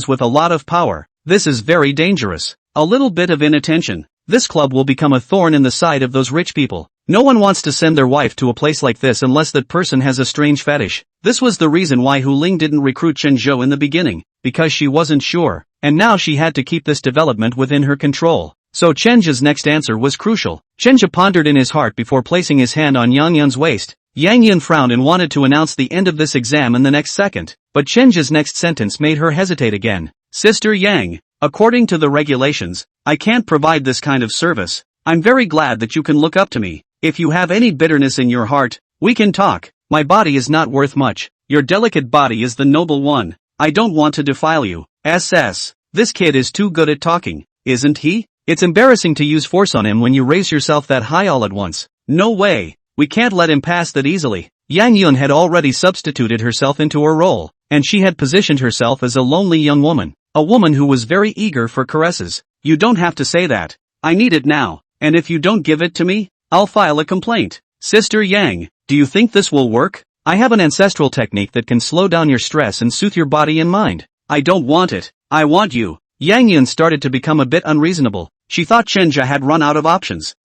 with a lot of power. This is very dangerous. A little bit of inattention. This club will become a thorn in the side of those rich people. No one wants to send their wife to a place like this unless that person has a strange fetish. This was the reason why Hu Ling didn't recruit Chenja in the beginning, because she wasn't sure, and now she had to keep this development within her control. So Chenja's next answer was crucial. Chenja pondered in his heart before placing his hand on Yang Yun's waist. Yang Yun frowned and wanted to announce the end of this exam in the next second, but Chenja's next sentence made her hesitate again. Sister Yang, according to the regulations, I can't provide this kind of service. I'm very glad that you can look up to me. If you have any bitterness in your heart, we can talk. My body is not worth much. Your delicate body is the noble one. I don't want to defile you. SS. This kid is too good at talking, isn't he? It's embarrassing to use force on him when you raise yourself that high all at once. No way. We can't let him pass that easily. Yang Yun had already substituted herself into her role, and she had positioned herself as a lonely young woman. A woman who was very eager for caresses. You don't have to say that. I need it now, and if you don't give it to me, I'll file a complaint. Sister Yang, do you think this will work? I have an ancestral technique that can slow down your stress and soothe your body and mind. I don't want it. I want you. Yang Yun started to become a bit unreasonable. She thought Chenja had run out of options.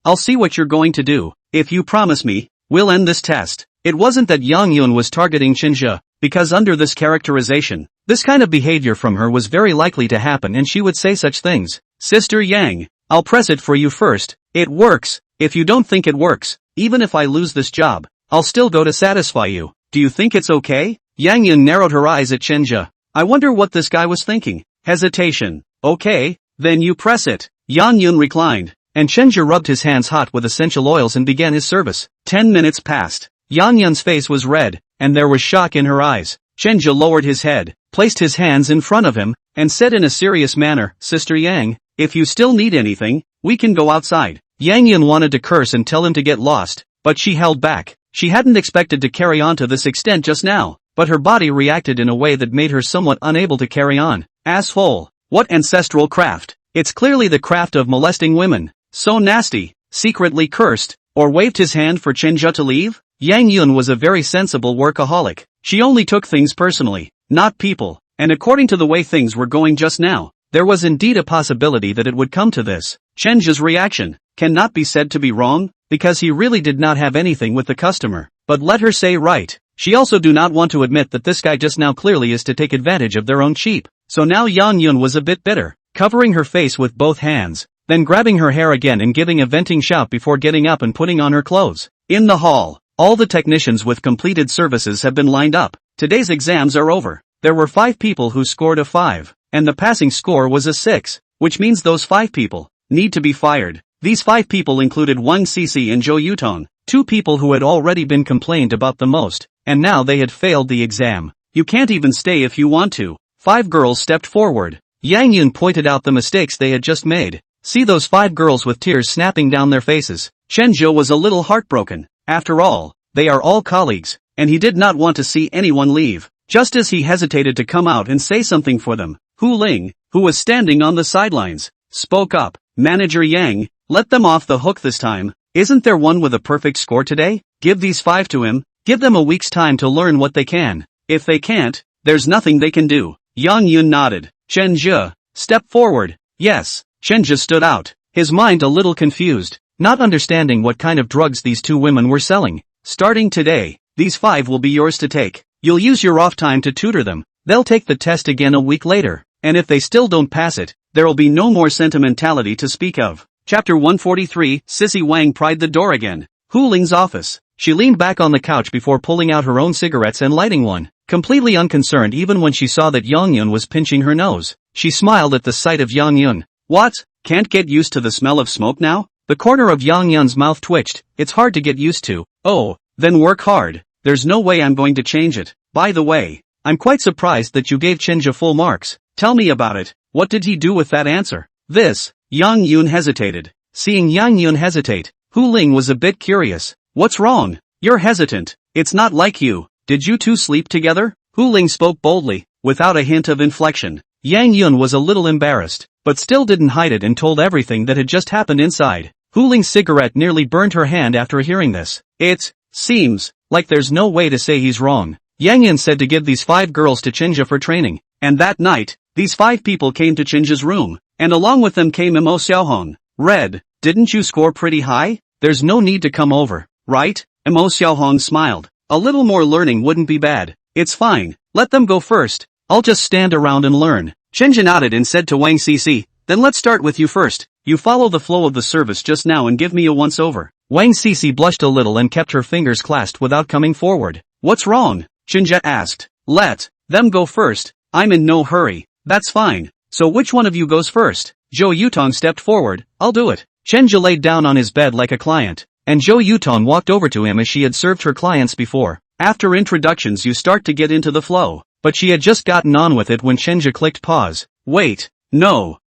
I'll see what you're going to do. If you promise me, we'll end this test. It wasn't that Yang Yun was targeting Chenja, because under this characterization, this kind of behavior from her was very likely to happen and she would say such things. Sister Yang, I'll press it for you first. It works. If you don't think it works, Even if I lose this job, I'll still go to satisfy you. Do you think it's okay? Yang Yun narrowed her eyes at Chenja. I wonder what this guy was thinking. Hesitation. Okay, then you press it. Yang Yun reclined, and Chenja rubbed his hands hot with essential oils and began his service. 10 minutes passed. Yang Yun's face was red, and there was shock in her eyes. Chenja lowered his head, placed his hands in front of him, and said in a serious manner, Sister Yang, if you still need anything, we can go outside. Yang Yun wanted to curse and tell him to get lost, but she held back. She hadn't expected to carry on to this extent just now, but her body reacted in a way that made her somewhat unable to carry on. Asshole. What ancestral craft? It's clearly the craft of molesting women. So nasty. Secretly cursed, or waved his hand for Chenja to leave? Yang Yun was a very sensible workaholic. She only took things personally, not people, and according to the way things were going just now, there was indeed a possibility that it would come to this. Chenja's reaction cannot be said to be wrong, because he really did not have anything with the customer, but let her say right. She also do not want to admit that this guy just now clearly is to take advantage of their own cheap. So now Yang Yun was a bit bitter, covering her face with both hands, then grabbing her hair again and giving a venting shout before getting up and putting on her clothes. In the hall, all the technicians with completed services have been lined up. Today's exams are over. There were 5 people who scored a 5, and the passing score was a 6, which means those 5 people need to be fired. These 5 people included Wang Cece and Zhou Yutong, 2 people who had already been complained about the most, and now they had failed the exam. You can't even stay if you want to. 5 girls stepped forward. Yang Yun pointed out the mistakes they had just made. See those 5 girls with tears snapping down their faces. Chenja was a little heartbroken. After all, they are all colleagues, and he did not want to see anyone leave. Just as he hesitated to come out and say something for them, Hu Ling, who was standing on the sidelines, spoke up. Manager Yang, let them off the hook this time. Isn't there one with a perfect score today? Give these 5 to him. Give them a week's time to learn what they can. If they can't, there's nothing they can do. Yang Yun nodded. Chenja, step forward. Yes. Chenja stood out, his mind a little confused, not understanding what kind of drugs these 2 women were selling. Starting today, these 5 will be yours to take. You'll use your off time to tutor them. They'll take the test again a week later, and if they still don't pass it, there'll be no more sentimentality to speak of. Chapter 143, Sissy Wang pried the door again. Hu Ling's office. She leaned back on the couch before pulling out her own cigarettes and lighting one, completely unconcerned even when she saw that Yang Yun was pinching her nose. She smiled at the sight of Yang Yun. What? Can't get used to the smell of smoke now? The corner of Yang Yun's mouth twitched. It's hard to get used to. Oh, then work hard. There's no way I'm going to change it. By the way, I'm quite surprised that you gave Chenja full marks. Tell me about it. What did he do with that answer? This. Yang Yun hesitated. Seeing Yang Yun hesitate, Hu Ling was a bit curious. What's wrong? You're hesitant. It's not like you. Did you 2 sleep together? Hu Ling spoke boldly, without a hint of inflection. Yang Yun was a little embarrassed, but still didn't hide it and told everything that had just happened inside. Hu Ling's cigarette nearly burned her hand after hearing this. It seems like there's no way to say he's wrong. Yang Yun said to give these 5 girls to Chenja for training, and that night, these 5 people came to Chenja's room, and along with them came Mo Xiaohong. Red, didn't you score pretty high? There's no need to come over, right? Mo Xiaohong smiled. A little more learning wouldn't be bad. It's fine, let them go first. I'll just stand around and learn. Chenja nodded and said to Wang Cece, then let's start with you first. You follow the flow of the service just now and give me a once-over. Wang Cece blushed a little and kept her fingers clasped without coming forward. What's wrong? Chenja asked. Let them go first. I'm in no hurry. That's fine. So which one of you goes first? Zhou Yutong stepped forward. I'll do it. Chenja laid down on his bed like a client, and Zhou Yutong walked over to him as she had served her clients before. After introductions you start to get into the flow. But she had just gotten on with it when Chenja clicked pause. Wait. No.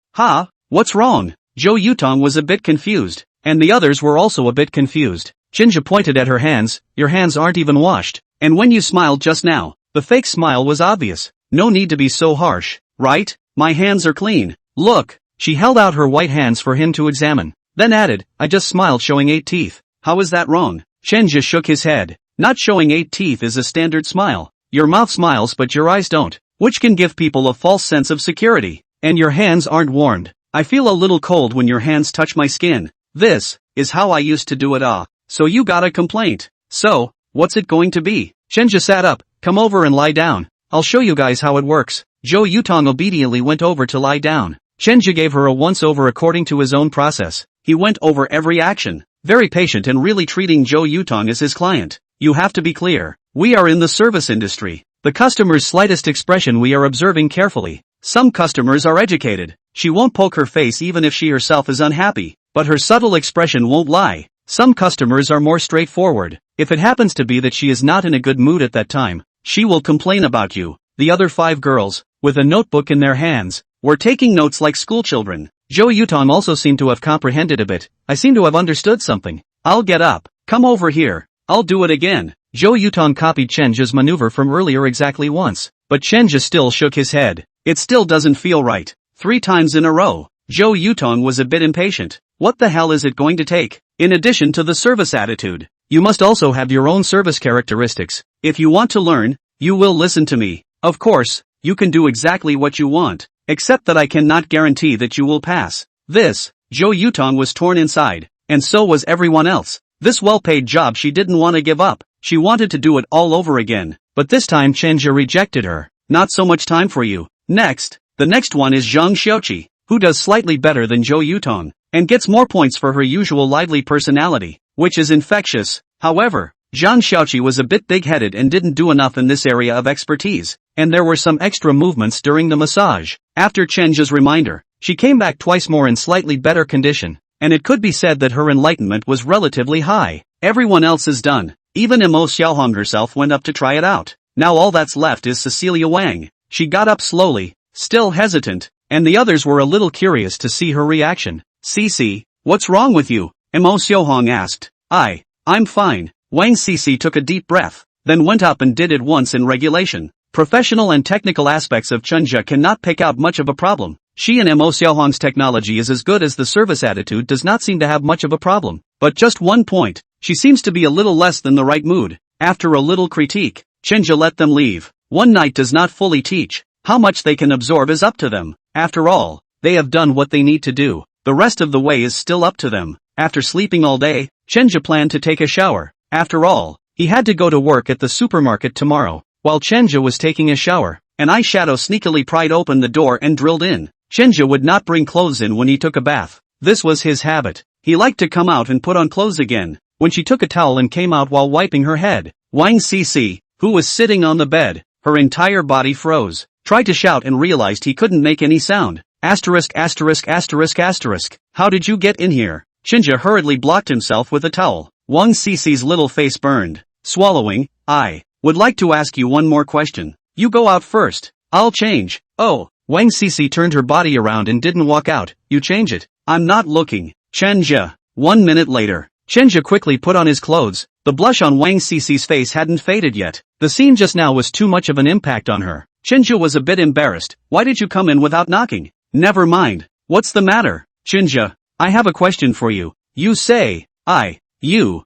What's wrong? Zhou Yutong was a bit confused, and the others were also a bit confused. Chenja pointed at her hands. Your hands aren't even washed. And when you smiled just now, the fake smile was obvious. No need to be so harsh, right? My hands are clean. Look. She held out her white hands for him to examine, then added, I just smiled showing 8 teeth. How is that wrong? Chenja shook his head. Not showing 8 teeth is a standard smile. Your mouth smiles but your eyes don't, which can give people a false sense of security. And your hands aren't warmed. I feel a little cold when your hands touch my skin. This is how I used to do it. So you got a complaint. So, what's it going to be? Chenja sat up. Come over and lie down. I'll show you guys how it works. Zhou Yutong obediently went over to lie down. Chenja gave her a once-over according to his own process. He went over every action, Very patient and really treating Jo Yutong as his client. You have to be clear. We are in the service industry. The customer's slightest expression we are observing carefully. Some customers are educated. She won't poke her face even if she herself is unhappy, but her subtle expression won't lie. Some customers are more straightforward. If it happens to be that she is not in a good mood at that time, she will complain about you. The other 5 girls, with a notebook in their hands, were taking notes like schoolchildren. Jo Yutong also seemed to have comprehended a bit. I seem to have understood something. I'll get up. Come over here. I'll do it again. Jo Yutong copied Chenja's maneuver from earlier exactly once, but Chenja still shook his head. It still doesn't feel right. 3 times in a row. Jo Yutong was a bit impatient. What the hell is it going to take? In addition to the service attitude, you must also have your own service characteristics. If you want to learn, you will listen to me. Of course, you can do exactly what you want, except that I cannot guarantee that you will pass. This, Jo Yutong was torn inside, and so was everyone else. This well-paid job she didn't want to give up. She wanted to do it all over again, but this time Chenja rejected her. Not so much time for you. Next, the next one is Zhang Xiaoqi, who does slightly better than Jo Yutong, and gets more points for her usual lively personality, which is infectious. However, Zhang Xiaoqi was a bit big-headed and didn't do enough in this area of expertise, and there were some extra movements during the massage. After Chenja's reminder, she came back twice more in slightly better condition, and it could be said that her enlightenment was relatively high. Everyone else is done. Even Mo Xiaohong herself went up to try it out. Now all that's left is Cecilia Wang. She got up slowly, still hesitant, and the others were a little curious to see her reaction. Cici, what's wrong with you? Mo Xiaohong asked. I'm fine. Wang Cici took a deep breath, then went up and did it once in regulation. Professional and technical aspects of Chenja cannot pick out much of a problem. She and Mo Xiaohong's technology is as good as the service attitude does not seem to have much of a problem. But just one point, she seems to be a little less than the right mood. After a little critique, Chenja let them leave. One night does not fully teach. How much they can absorb is up to them. After all, they have done what they need to do. The rest of the way is still up to them. After sleeping all day, Chenja planned to take a shower. After all, he had to go to work at the supermarket tomorrow. While Chenja was taking a shower, an eyeshadow sneakily pried open the door and drilled in. Chenja would not bring clothes in when he took a bath. This was his habit. He liked to come out and put on clothes again. When she took a towel and came out while wiping her head, Wang Cici, who was sitting on the bed, her entire body froze, tried to shout and realized he couldn't make any sound. Asterisk asterisk asterisk asterisk. How did you get in here? Chenja hurriedly blocked himself with a towel. Wang Cici's little face burned. Swallowing, I would like to ask you one more question. You go out first. I'll change. Oh, Wang Cici turned her body around and didn't walk out. You change it. I'm not looking. Chenja. 1 minute later, Chenja quickly put on his clothes. The blush on Wang Cici's face hadn't faded yet. The scene just now was too much of an impact on her. Chenja was a bit embarrassed. Why did you come in without knocking? Never mind. What's the matter? Chenja, I have a question for you. You say, are you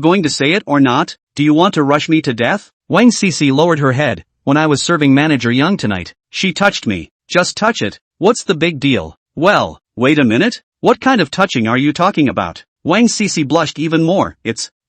going to say it or not? Do you want to rush me to death? Wang Cici lowered her head. When I was serving Manager Young tonight, she touched me. Just touch it. What's the big deal? Well, wait a minute. What kind of touching are you talking about? Wang Cici blushed even more.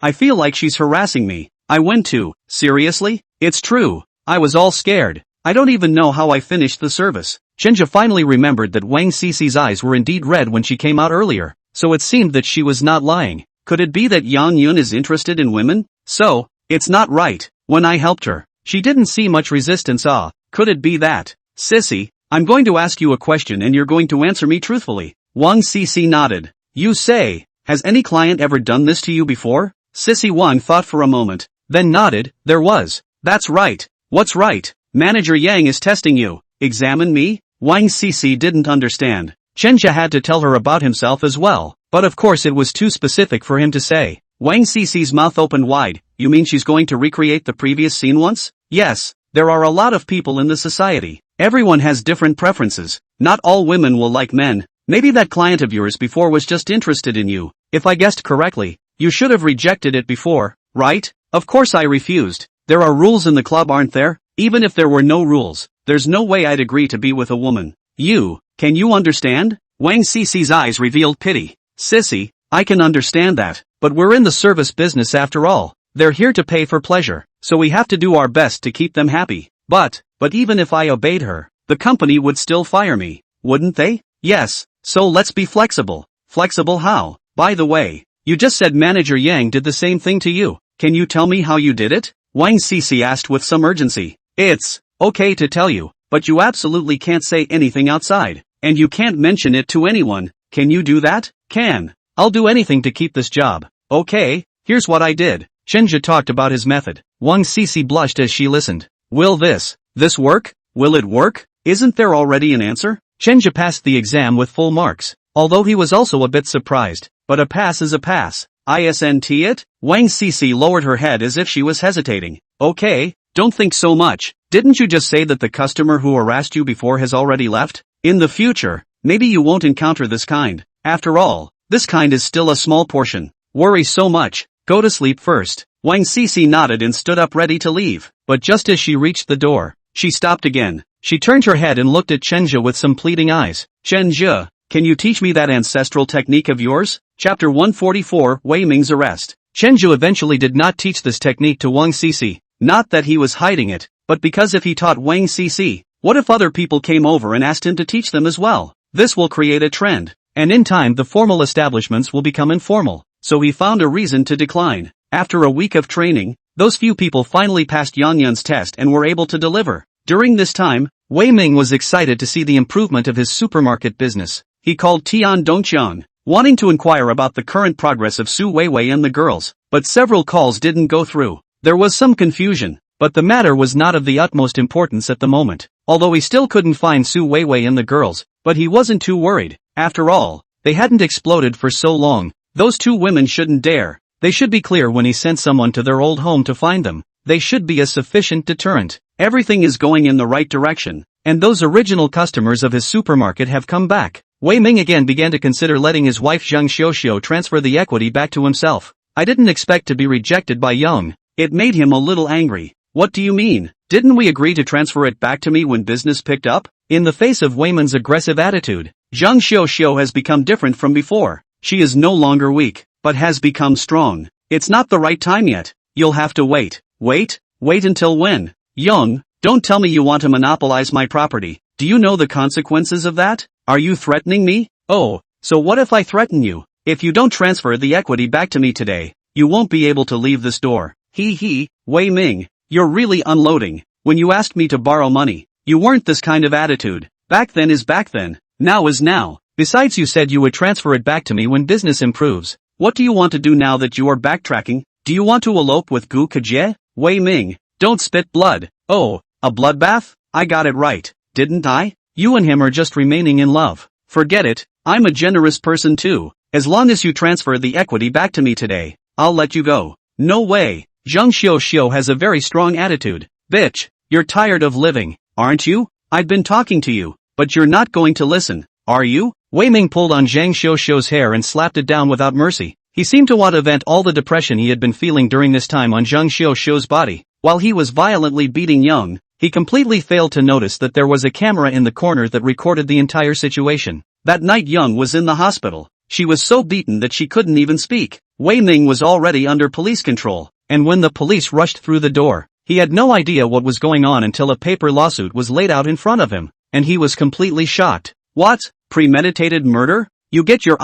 I feel like she's harassing me. I went to. Seriously? It's true. I was all scared. I don't even know how I finished the service. Chenja finally remembered that Wang Cici's eyes were indeed red when she came out earlier, so it seemed that she was not lying. Could it be that Yang Yun is interested in women? So, it's not right. When I helped her, she didn't see much resistance. Could it be that? Sissy, I'm going to ask you a question and you're going to answer me truthfully. Wang Cici nodded. You say, has any client ever done this to you before? Sissy Wang thought for a moment, then nodded. There was. That's right. What's right? Manager Yang is testing you. Examine me? Wang Cici didn't understand. Chenja had to tell her about himself as well, but of course it was too specific for him to say. Wang Cici's mouth opened wide. You mean she's going to recreate the previous scene once? Yes, there are a lot of people in the society. Everyone has different preferences. Not all women will like men. Maybe that client of yours before was just interested in you. If I guessed correctly, you should have rejected it before, right? Of course I refused. There are rules in the club, aren't there? Even if there were no rules, there's no way I'd agree to be with a woman. Can you understand? Wang Cici's eyes revealed pity. Sissy, I can understand that, but we're in the service business after all. They're here to pay for pleasure, so we have to do our best to keep them happy. But even if I obeyed her, the company would still fire me, wouldn't they? Yes, so let's be flexible. Flexible how? By the way, You just said Manager Yang did the same thing to you. Can you tell me how you did it? Wang Cece asked with some urgency. It's okay to tell you, but you absolutely can't say anything outside. And you can't mention it to anyone. Can you do that? Can. I'll do anything to keep this job. Okay, here's what I did. Chenja talked about his method. Wang Cece blushed as she listened. Will this work? Will it work? Isn't there already an answer? Chenja passed the exam with full marks, although he was also a bit surprised. But a pass is a pass. Isn't it? Wang Cece lowered her head as if she was hesitating. Okay, don't think so much. Didn't you just say that the customer who harassed you before has already left? In the future, maybe you won't encounter this kind. After all, this kind is still a small portion. Worry so much. Go to sleep first. Wang Cece nodded and stood up ready to leave. But just as she reached the door, she stopped again. She turned her head and looked at Chenja with some pleading eyes. Chenja, can you teach me that ancestral technique of yours? Chapter 144, Wei Ming's Arrest. Chenja eventually did not teach this technique to Wang Cece. Not that he was hiding it, but because if he taught Wang Cece, what if other people came over and asked him to teach them as well? This will create a trend, and in time the formal establishments will become informal. So he found a reason to decline. After a week of training, those few people finally passed Yang Yun's test and were able to deliver. During this time, Wei Ming was excited to see the improvement of his supermarket business. He called Tian Dongqiang, wanting to inquire about the current progress of Su Weiwei and the girls, but several calls didn't go through. There was some confusion, but the matter was not of the utmost importance at the moment. Although he still couldn't find Su Weiwei and the girls, but he wasn't too worried. After all, they hadn't exploded for so long. Those two women shouldn't dare. They should be clear when he sent someone to their old home to find them. They should be a sufficient deterrent. Everything is going in the right direction, and those original customers of his supermarket have come back. Wei Ming again began to consider letting his wife Zhang Xiuxiu transfer the equity back to himself. I didn't expect to be rejected by Young. It made him a little angry. What do you mean? Didn't we agree to transfer it back to me when business picked up? In the face of Wei Ming's aggressive attitude, Zhang Xiuxiu has become different from before. She is no longer weak, but has become strong. It's not the right time yet. You'll have to wait. Wait until when? Young, don't tell me you want to monopolize my property. Do you know the consequences of that? Are you threatening me? Oh, so what if I threaten you? If you don't transfer the equity back to me today, you won't be able to leave this door. Wei Ming, you're really unloading. When you asked me to borrow money, you weren't this kind of attitude. Back then is back then. Now is now. Besides, you said you would transfer it back to me when business improves. What do you want to do now that you are backtracking? Do you want to elope with Gu Kejie? Wei Ming, don't spit blood. Oh, a bloodbath? I got it right, didn't I? You and him are just remaining in love. Forget it, I'm a generous person too. As long as you transfer the equity back to me today, I'll let you go. No way. Zhang Xiuxiu has a very strong attitude. Bitch, you're tired of living, aren't you? I've been talking to you, but you're not going to listen, are you? Wei Ming pulled on Zhang Xiuxiu's hair and slapped it down without mercy. He seemed to want to vent all the depression he had been feeling during this time on Zhang Xiuxiu's body. While he was violently beating Young, he completely failed to notice that there was a camera in the corner that recorded the entire situation. That night Young was in the hospital. She was so beaten that she couldn't even speak. Wei Ming was already under police control, and when the police rushed through the door, he had no idea what was going on until a paper lawsuit was laid out in front of him, and he was completely shocked. What? Premeditated murder? You get your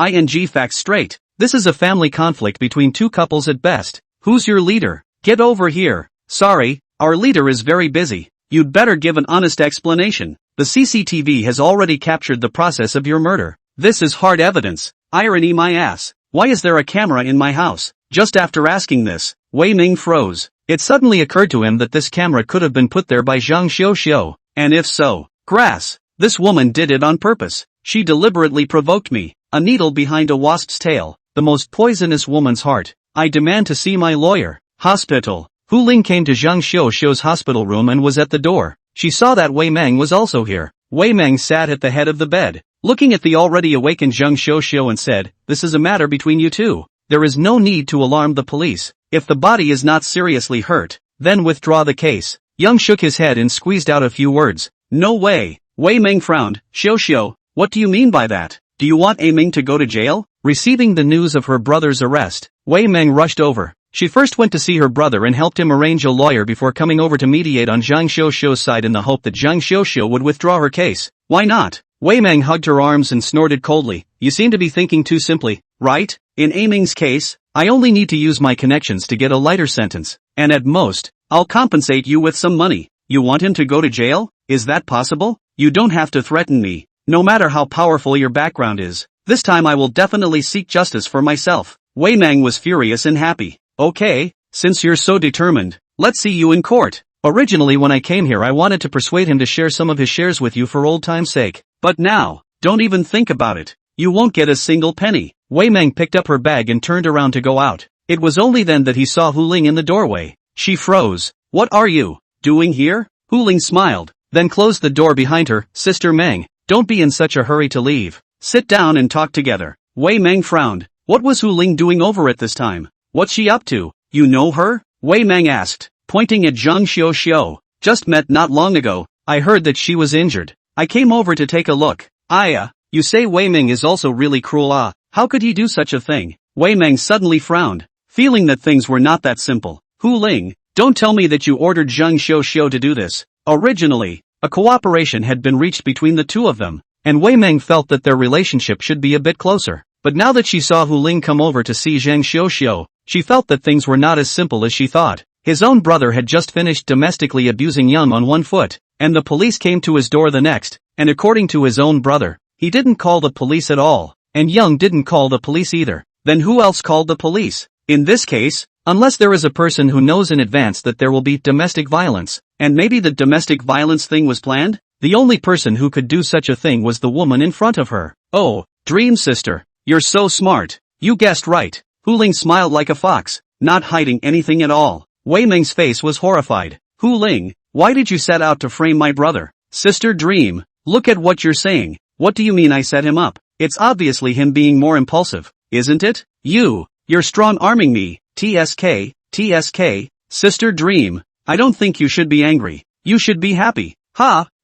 facts straight. This is a family conflict between two couples at best. Who's your leader? Get over here. Sorry, our leader is very busy. You'd better give an honest explanation. The CCTV has already captured the process of your murder. This is hard evidence. Irony my ass. Why is there a camera in my house? Just after asking this, Wei Ming froze. It suddenly occurred to him that this camera could have been put there by Zhang Xiuxiu. And if so, grass. This woman did it on purpose. She deliberately provoked me. A needle behind a wasp's tail. The most poisonous woman's heart. I demand to see my lawyer. Hospital. Hu Ling came to Zhang Xiuxiu's hospital room and was at the door. She saw that Wei Meng was also here. Wei Meng sat at the head of the bed, looking at the already awakened Zhang Xiuxiu and said, "This is a matter between you two. There is no need to alarm the police. If the body is not seriously hurt, then withdraw the case." Young shook his head and squeezed out a few words. "No way." Wei Meng frowned. "Xiuxiu, what do you mean by that? Do you want Ming to go to jail?" Receiving the news of her brother's arrest, Wei Meng rushed over. She first went to see her brother and helped him arrange a lawyer before coming over to mediate on Zhang Xiuxiu's side in the hope that Zhang Xiuxiu would withdraw her case. Why not? Wei Meng hugged her arms and snorted coldly. "You seem to be thinking too simply, right? In Aiming's case, I only need to use my connections to get a lighter sentence, and at most, I'll compensate you with some money. You want him to go to jail? Is that possible? You don't have to threaten me. No matter how powerful your background is, this time I will definitely seek justice for myself. Wei Meng was furious and happy. Okay, since you're so determined, let's see you in court. Originally when I came here I wanted to persuade him to share some of his shares with you for old time's sake. But now, don't even think about it. You won't get a single penny. Wei Meng picked up her bag and turned around to go out. It was only then that he saw Hu Ling in the doorway. She froze. What are you doing here? Hu Ling smiled, then closed the door behind her. Sister Meng, don't be in such a hurry to leave. Sit down and talk together. Wei Meng frowned. What was Hu Ling doing over at this time? What's she up to? You know her? Wei Meng asked, pointing at Zhang Xiao. Just met not long ago. I heard that she was injured. I came over to take a look. You say Wei Meng is also really cruel. How could he do such a thing? Wei Meng suddenly frowned, feeling that things were not that simple. Hu Ling, don't tell me that you ordered Zhang Xiao to do this. Originally, a cooperation had been reached between the two of them, and Wei Meng felt that their relationship should be a bit closer. But now that she saw Hu Ling come over to see Zhang Xiao, she felt that things were not as simple as she thought. His own brother had just finished domestically abusing Young on one foot, and the police came to his door the next, and according to his own brother, he didn't call the police at all, and Young didn't call the police either. Then who else called the police? In this case, unless there is a person who knows in advance that there will be domestic violence, and maybe the domestic violence thing was planned, the only person who could do such a thing was the woman in front of her. Oh, Dream Sister, you're so smart. You guessed right. Hu Ling smiled like a fox, not hiding anything at all. Wei Meng's face was horrified. Hu Ling, why did you set out to frame my brother? Sister Dream, look at what you're saying. What do you mean I set him up? It's obviously him being more impulsive, isn't it? You're strong-arming me. TSK, Sister Dream, I don't think you should be angry. You should be happy.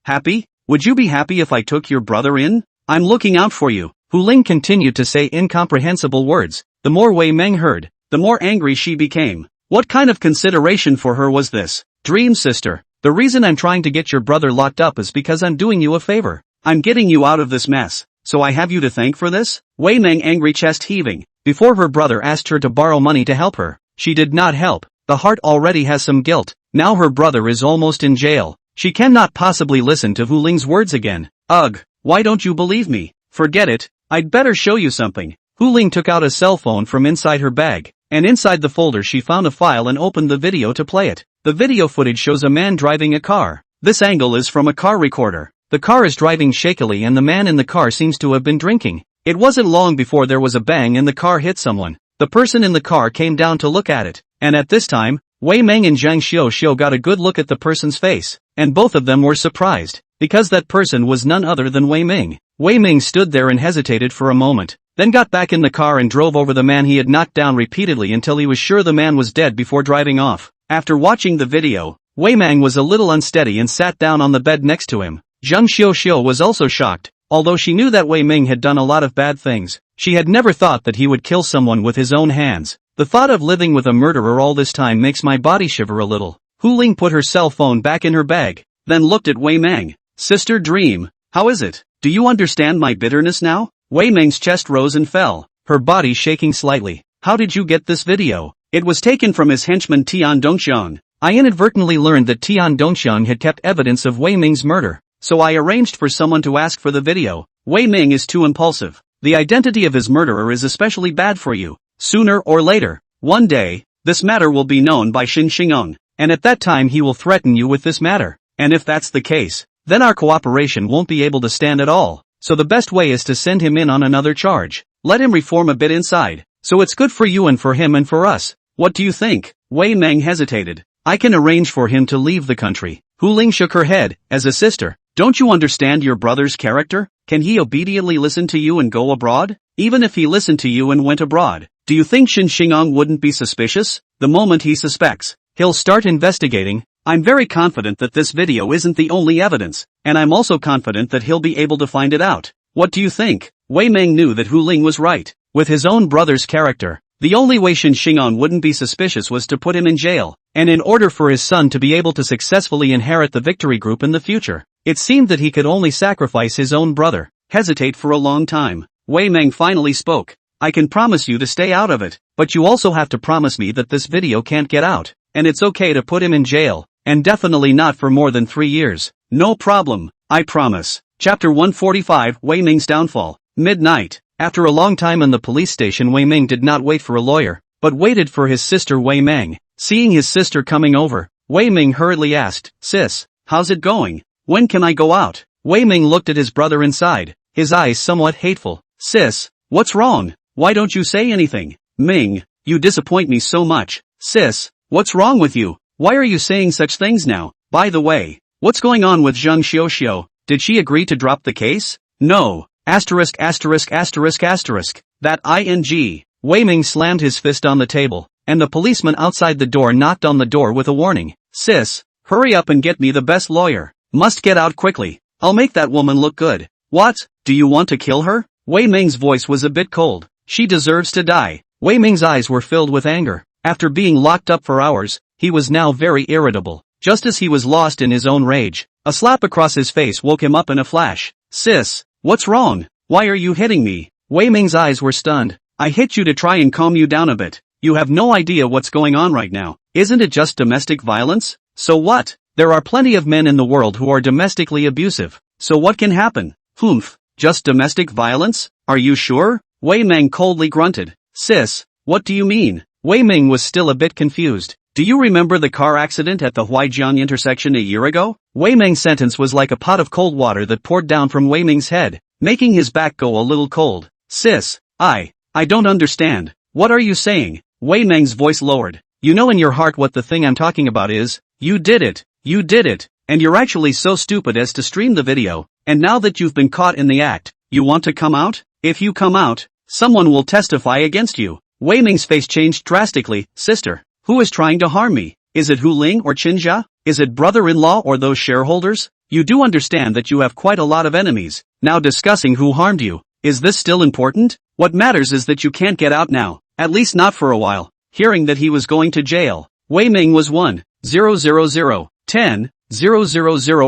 Happy? Would you be happy if I took your brother in? I'm looking out for you. Hu Ling continued to say incomprehensible words. The more Wei Meng heard, the more angry she became. What kind of consideration for her was this? Dream Sister, the reason I'm trying to get your brother locked up is because I'm doing you a favor. I'm getting you out of this mess, so I have you to thank for this? Wei Meng angry chest heaving. Before her brother asked her to borrow money to help her, she did not help. The heart already has some guilt. Now her brother is almost in jail. She cannot possibly listen to Hu Ling's words again. Ugh, why don't you believe me? Forget it, I'd better show you something. Hu Ling took out a cell phone from inside her bag, and inside the folder she found a file and opened the video to play it. The video footage shows a man driving a car. This angle is from a car recorder. The car is driving shakily and the man in the car seems to have been drinking. It wasn't long before there was a bang and the car hit someone. The person in the car came down to look at it, and at this time, Wei Meng and Zhang Xiao got a good look at the person's face, and both of them were surprised, because that person was none other than Wei Meng. Wei Meng stood there and hesitated for a moment, then got back in the car and drove over the man he had knocked down repeatedly until he was sure the man was dead before driving off. After watching the video, Wei Meng was a little unsteady and sat down on the bed next to him. Zhang Xiao was also shocked. Although she knew that Wei Meng had done a lot of bad things, she had never thought that he would kill someone with his own hands. The thought of living with a murderer all this time makes my body shiver a little. Hu Ling put her cell phone back in her bag, then looked at Wei Meng. Sister Dream, how is it? Do you understand my bitterness now? Wei Meng's chest rose and fell, her body shaking slightly. How did you get this video? It was taken from his henchman Tian Dongxiang. I inadvertently learned that Tian Dongxiang had kept evidence of Wei Meng's murder, so I arranged for someone to ask for the video. Wei Meng is too impulsive. The identity of his murderer is especially bad for you. Sooner or later, one day, this matter will be known by Xin Xingong, and at that time he will threaten you with this matter. And if that's the case, then our cooperation won't be able to stand at all. So the best way is to send him in on another charge. Let him reform a bit inside, so it's good for you and for him and for us. What do you think? Wei Meng hesitated. I can arrange for him to leave the country. Hu Ling shook her head. As a sister, don't you understand your brother's character? Can he obediently listen to you and go abroad? Even if he listened to you and went abroad, do you think Xin Xingong wouldn't be suspicious? The moment he suspects, he'll start investigating. I'm very confident that this video isn't the only evidence, and I'm also confident that he'll be able to find it out. What do you think? Wei Meng knew that Hu Ling was right. With his own brother's character, the only way Xin Xingong wouldn't be suspicious was to put him in jail, and in order for his son to be able to successfully inherit the Victory Group in the future, it seemed that he could only sacrifice his own brother. Hesitate for a long time. Wei Meng finally spoke. I can promise you to stay out of it, but you also have to promise me that this video can't get out, and it's okay to put him in jail, and definitely not for more than 3 years. No problem, I promise. Chapter 145, Wei Ming's Downfall. Midnight. After a long time in the police station, Wei Ming did not wait for a lawyer, but waited for his sister Wei Meng. Seeing his sister coming over, Wei Ming hurriedly asked, "Sis, how's it going? When can I go out?" Wei Ming looked at his brother inside, his eyes somewhat hateful. "Sis, what's wrong? Why don't you say anything?" "Ming, you disappoint me so much." "Sis, what's wrong with you? Why are you saying such things now? By the way, what's going on with Zhang Xiuxiu? Did she agree to drop the case?" "No. Asterisk asterisk asterisk asterisk. That ing." Wei Ming slammed his fist on the table, and the policeman outside the door knocked on the door with a warning. "Sis, hurry up and get me the best lawyer. Must get out quickly. I'll make that woman look good." "What? Do you want to kill her?" Wei Ming's voice was a bit cold. "She deserves to die." Wei Ming's eyes were filled with anger. After being locked up for hours, he was now very irritable. Just as he was lost in his own rage, a slap across his face woke him up in a flash. "Sis, what's wrong? Why are you hitting me?" Wei Ming's eyes were stunned. "I hit you to try and calm you down a bit. You have no idea what's going on right now. Isn't it just domestic violence? So what? There are plenty of men in the world who are domestically abusive. So what can happen?" "Humph, just domestic violence? Are you sure?" Wei Ming coldly grunted. "Sis, what do you mean?" Wei Ming was still a bit confused. "Do you remember the car accident at the Huaijian intersection a year ago?" Wei Ming's sentence was like a pot of cold water that poured down from Wei Ming's head, making his back go a little cold. "Sis, I don't understand. What are you saying?" Wei Ming's voice lowered. "You know in your heart what the thing I'm talking about is. You did it, and you're actually so stupid as to stream the video, and now that you've been caught in the act, you want to come out? If you come out, someone will testify against you." Wei Ming's face changed drastically. "Sister, who is trying to harm me? Is it Hu Ling or Qinjia? Is it brother-in-law or those shareholders? You do understand that you have quite a lot of enemies. Now discussing who harmed you, is this still important? What matters is that you can't get out now, at least not for a while." Hearing that he was going to jail, Wei Ming was 10,000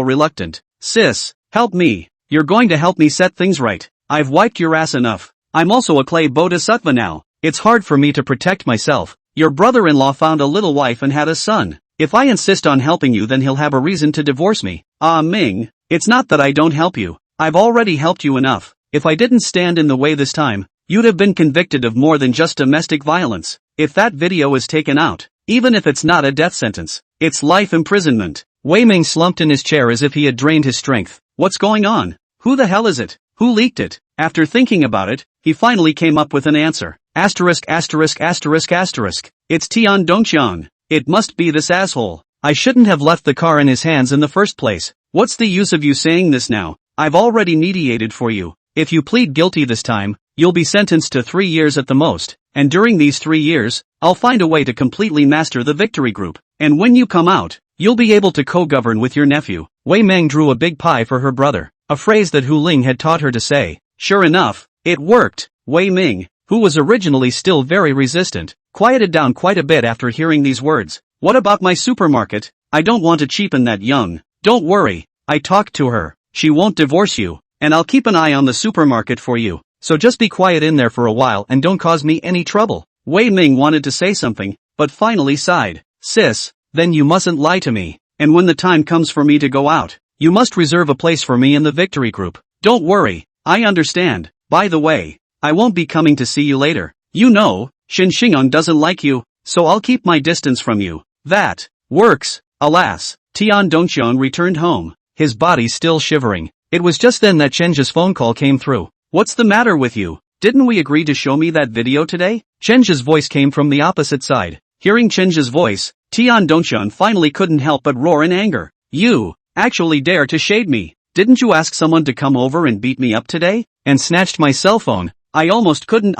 reluctant. "Sis, help me. You're going to help me set things right. I've wiped your ass enough. I'm also a clay bodhisattva now. It's hard for me to protect myself. Your brother-in-law found a little wife and had a son. If I insist on helping you, then he'll have a reason to divorce me." "Ah, Ming, it's not that I don't help you. I've already helped you enough. If I didn't stand in the way this time, you'd have been convicted of more than just domestic violence. If that video is taken out, even if it's not a death sentence, it's life imprisonment." Wei Ming slumped in his chair as if he had drained his strength. "What's going on? Who the hell is it? Who leaked it?" After thinking about it, he finally came up with an answer. Asterisk asterisk asterisk asterisk. "It's Tian Dongqian. It must be this asshole. I shouldn't have left the car in his hands in the first place. What's the use of you saying this now? I've already mediated for you. If you plead guilty this time, you'll be sentenced to 3 years at the most, and during these 3 years, I'll find a way to completely master the victory group, and when you come out, you'll be able to co-govern with your nephew." Wei Ming drew a big pie for her brother, a phrase that Hu Ling had taught her to say. Sure enough, it worked. Wei Ming, who was originally still very resistant, quieted down quite a bit after hearing these words. "What about my supermarket? I don't want to cheapen that young." "Don't worry, I talked to her. She won't divorce you, and I'll keep an eye on the supermarket for you. So just be quiet in there for a while and don't cause me any trouble." Wei Ming wanted to say something, but finally sighed. "Sis, then you mustn't lie to me, and when the time comes for me to go out, you must reserve a place for me in the victory group." "Don't worry, I understand. By the way, I won't be coming to see you later. You know, Shin Xingyang doesn't like you, so I'll keep my distance from you." "That works." Alas, Tian Dongqian returned home, his body still shivering. It was just then that Chenjia's phone call came through. "What's the matter with you? Didn't we agree to show me that video today?" Chenjia's voice came from the opposite side. Hearing Chenjia's voice, Tian Dongqian finally couldn't help but roar in anger. "You actually dare to shade me? Didn't you ask someone to come over and beat me up today? And snatched my cell phone? I almost couldn't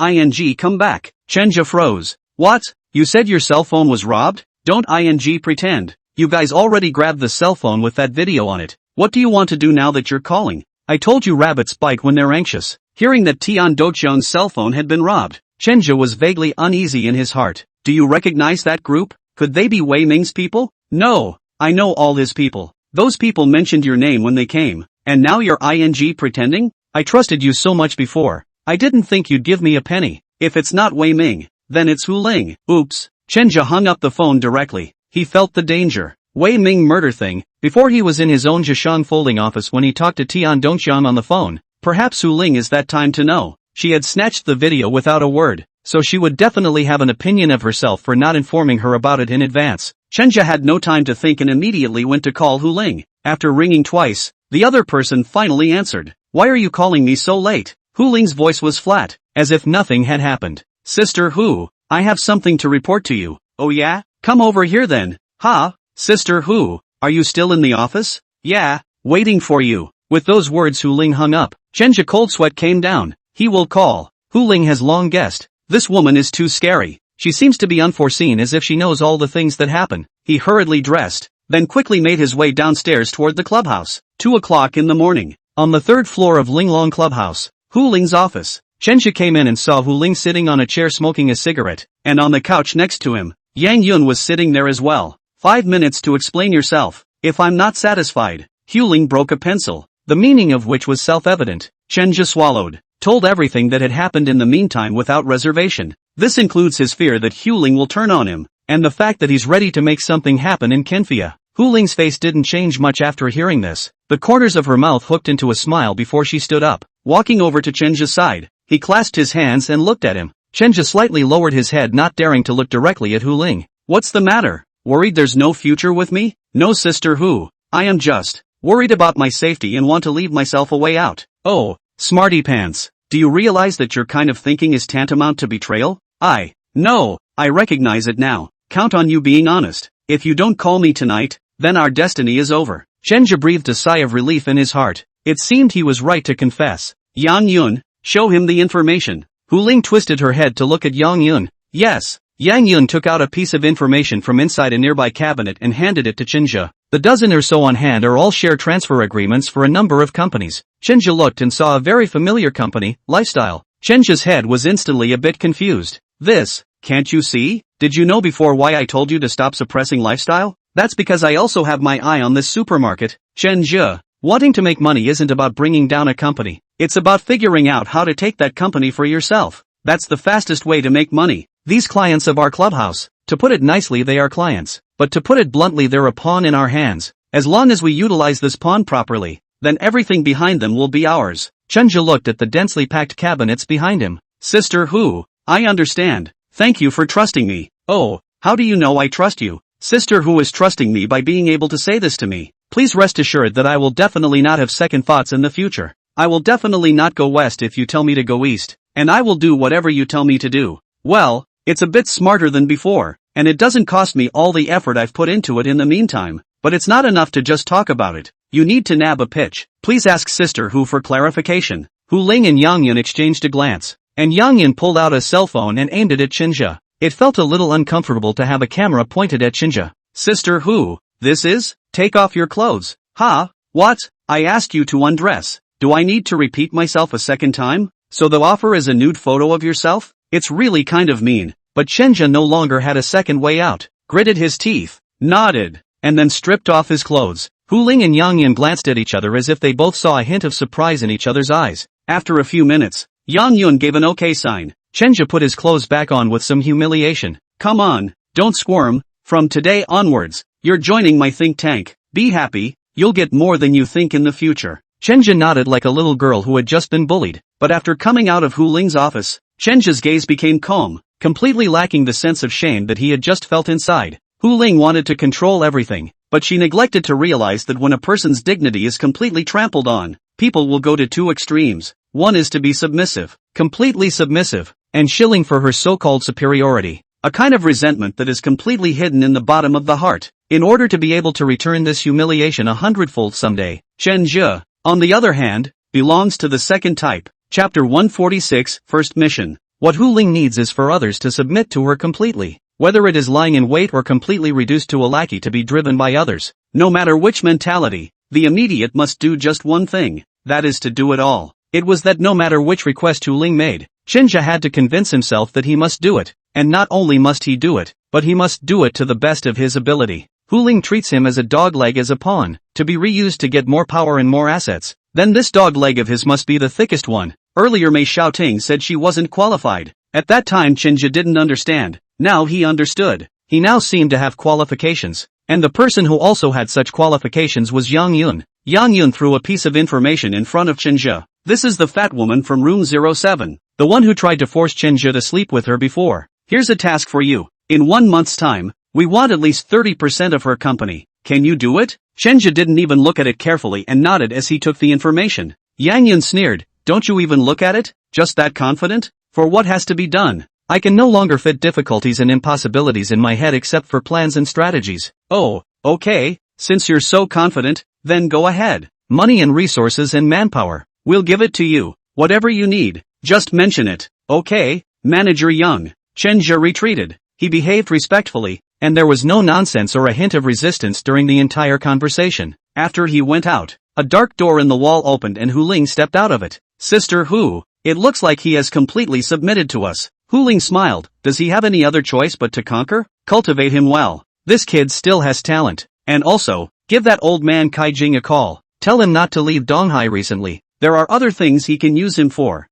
come back." Chenjia froze. "What? You said your cell phone was robbed? Don't pretend. You guys already grabbed the cell phone with that video on it. What do you want to do now that you're calling? I told you rabbits bite when they're anxious." Hearing that Tian Dongqian's cell phone had been robbed, Chenjia was vaguely uneasy in his heart. "Do you recognize that group? Could they be Wei Ming's people?" "No, I know all his people. Those people mentioned your name when they came, and now you're pretending? I trusted you so much before. I didn't think you'd give me a penny. If it's not Wei Ming, then it's Hu Ling. Oops. Chenja hung up the phone directly. He felt the danger. Wei Ming murder thing. Before he was in his own Zheshang folding office when he talked to Tian Dongxiang on the phone. Perhaps Hu Ling is that time to know. She had snatched the video without a word, so she would definitely have an opinion of herself for not informing her about it in advance. Chenja had no time to think and immediately went to call Hu Ling. After ringing twice, the other person finally answered. Why are you calling me so late? Hu Ling's voice was flat, as if nothing had happened. Sister Hu, I have something to report to you. Oh yeah? Come over here then. Ha? Sister Hu, are you still in the office? Yeah, waiting for you. With those words Hu Ling hung up. Chenja cold sweat came down. He will call. Hu Ling has long guessed. This woman is too scary. She seems to be unforeseen as if she knows all the things that happen. He hurriedly dressed, then quickly made his way downstairs toward the clubhouse. 2 o'clock in the morning. On the 3rd floor of Linglong Clubhouse, Hu Ling's office. Chenja came in and saw Hu Ling sitting on a chair smoking a cigarette, and on the couch next to him, Yang Yun was sitting there as well. 5 minutes to explain yourself. If I'm not satisfied. Hu Ling broke a pencil, the meaning of which was self-evident. Chenja swallowed, told everything that had happened in the meantime without reservation. This includes his fear that Hu Ling will turn on him, and the fact that he's ready to make something happen in Kenfia. Hu Ling's face didn't change much after hearing this. The corners of her mouth hooked into a smile before she stood up. Walking over to Chenja's side, he clasped his hands and looked at him. Chenja slightly lowered his head, not daring to look directly at Hu Ling. What's the matter? Worried there's no future with me? No, Sister Hu. I am just worried about my safety and want to leave myself a way out. Oh, smarty pants. Do you realize that your kind of thinking is tantamount to betrayal? No, I recognize it now. Count on you being honest. If you don't call me tonight, then our destiny is over. Chenja breathed a sigh of relief in his heart. It seemed he was right to confess. Yang Yun, show him the information. Hu Ling twisted her head to look at Yang Yun. Yes. Yang Yun took out a piece of information from inside a nearby cabinet and handed it to Chenja. The dozen or so on hand are all share transfer agreements for a number of companies. Chenja looked and saw a very familiar company, Lifestyle. Chenja's head was instantly a bit confused. This, can't you see? Did you know before why I told you to stop suppressing Lifestyle? That's because I also have my eye on this supermarket. Chenja, wanting to make money isn't about bringing down a company. It's about figuring out how to take that company for yourself. That's the fastest way to make money. These clients of our clubhouse, to put it nicely, they are clients, but to put it bluntly, they're a pawn in our hands. As long as we utilize this pawn properly, then everything behind them will be ours. Chenja looked at the densely packed cabinets behind him. Sister Hu, I understand. Thank you for trusting me. Oh, how do you know I trust you? Sister Hu is trusting me by being able to say this to me. Please rest assured that I will definitely not have second thoughts in the future. I will definitely not go west if you tell me to go east, and I will do whatever you tell me to do. Well, it's a bit smarter than before, and it doesn't cost me all the effort I've put into it in the meantime, but it's not enough to just talk about it. You need to nab a pitch. Please ask Sister Hu for clarification. Hu Ling and Yang Yun exchanged a glance, and Yang Yun pulled out a cell phone and aimed it at Chenja. It felt a little uncomfortable to have a camera pointed at Chenja. Sister Hu, this is? Take off your clothes. Ha? What? I asked you to undress. Do I need to repeat myself a second time? So the offer is a nude photo of yourself? It's really kind of mean. But Chenja no longer had a second way out, gritted his teeth, nodded, and then stripped off his clothes. Hu Ling and Yang Yun glanced at each other as if they both saw a hint of surprise in each other's eyes. After a few minutes, Yang Yun gave an okay sign. Chenja put his clothes back on with some humiliation. Come on, don't squirm. From today onwards, you're joining my think tank. Be happy, you'll get more than you think in the future. Chenja nodded like a little girl who had just been bullied. But after coming out of Hu Ling's office, Chenja's gaze became calm, completely lacking the sense of shame that he had just felt inside. Hu Ling wanted to control everything, but she neglected to realize that when a person's dignity is completely trampled on, people will go to two extremes. One is to be submissive, completely submissive, and shilling for her so-called superiority. A kind of resentment that is completely hidden in the bottom of the heart, in order to be able to return this humiliation 100-fold someday. Chenja, on the other hand, belongs to the second type. Chapter 146, First Mission. What Hu Ling needs is for others to submit to her completely, whether it is lying in wait or completely reduced to a lackey to be driven by others. No matter which mentality, the immediate must do just one thing, that is to do it all. It was that no matter which request Hu Ling made, Chenja had to convince himself that he must do it, and not only must he do it, but he must do it to the best of his ability. Hu Ling treats him as a dog leg, as a pawn, to be reused to get more power and more assets. Then this dog leg of his must be the thickest one. Earlier Mei Xiaoting said she wasn't qualified. At that time Chenja didn't understand, now he understood. He now seemed to have qualifications. And the person who also had such qualifications was Yang Yun. Yang Yun threw a piece of information in front of Chenja. This is the fat woman from room 07. The one who tried to force Chenja to sleep with her before. Here's a task for you. In 1 month's time, we want at least 30% of her company. Can you do it? Chenja didn't even look at it carefully and nodded as he took the information. Yang Yun sneered, don't you even look at it? Just that confident? For what has to be done? I can no longer fit difficulties and impossibilities in my head except for plans and strategies. Oh, okay, since you're so confident, then go ahead. Money and resources and manpower. We'll give it to you. Whatever you need, just mention it. Okay, Manager Young. Chenja retreated. He behaved respectfully, and there was no nonsense or a hint of resistance during the entire conversation. After he went out, a dark door in the wall opened and Hu Ling stepped out of it. Sister Hu, it looks like he has completely submitted to us. Hu Ling smiled. Does he have any other choice but to conquer? Cultivate him well. This kid still has talent. And also, give that old man Kai Jing a call. Tell him not to leave Donghai recently. There are other things he can use him for.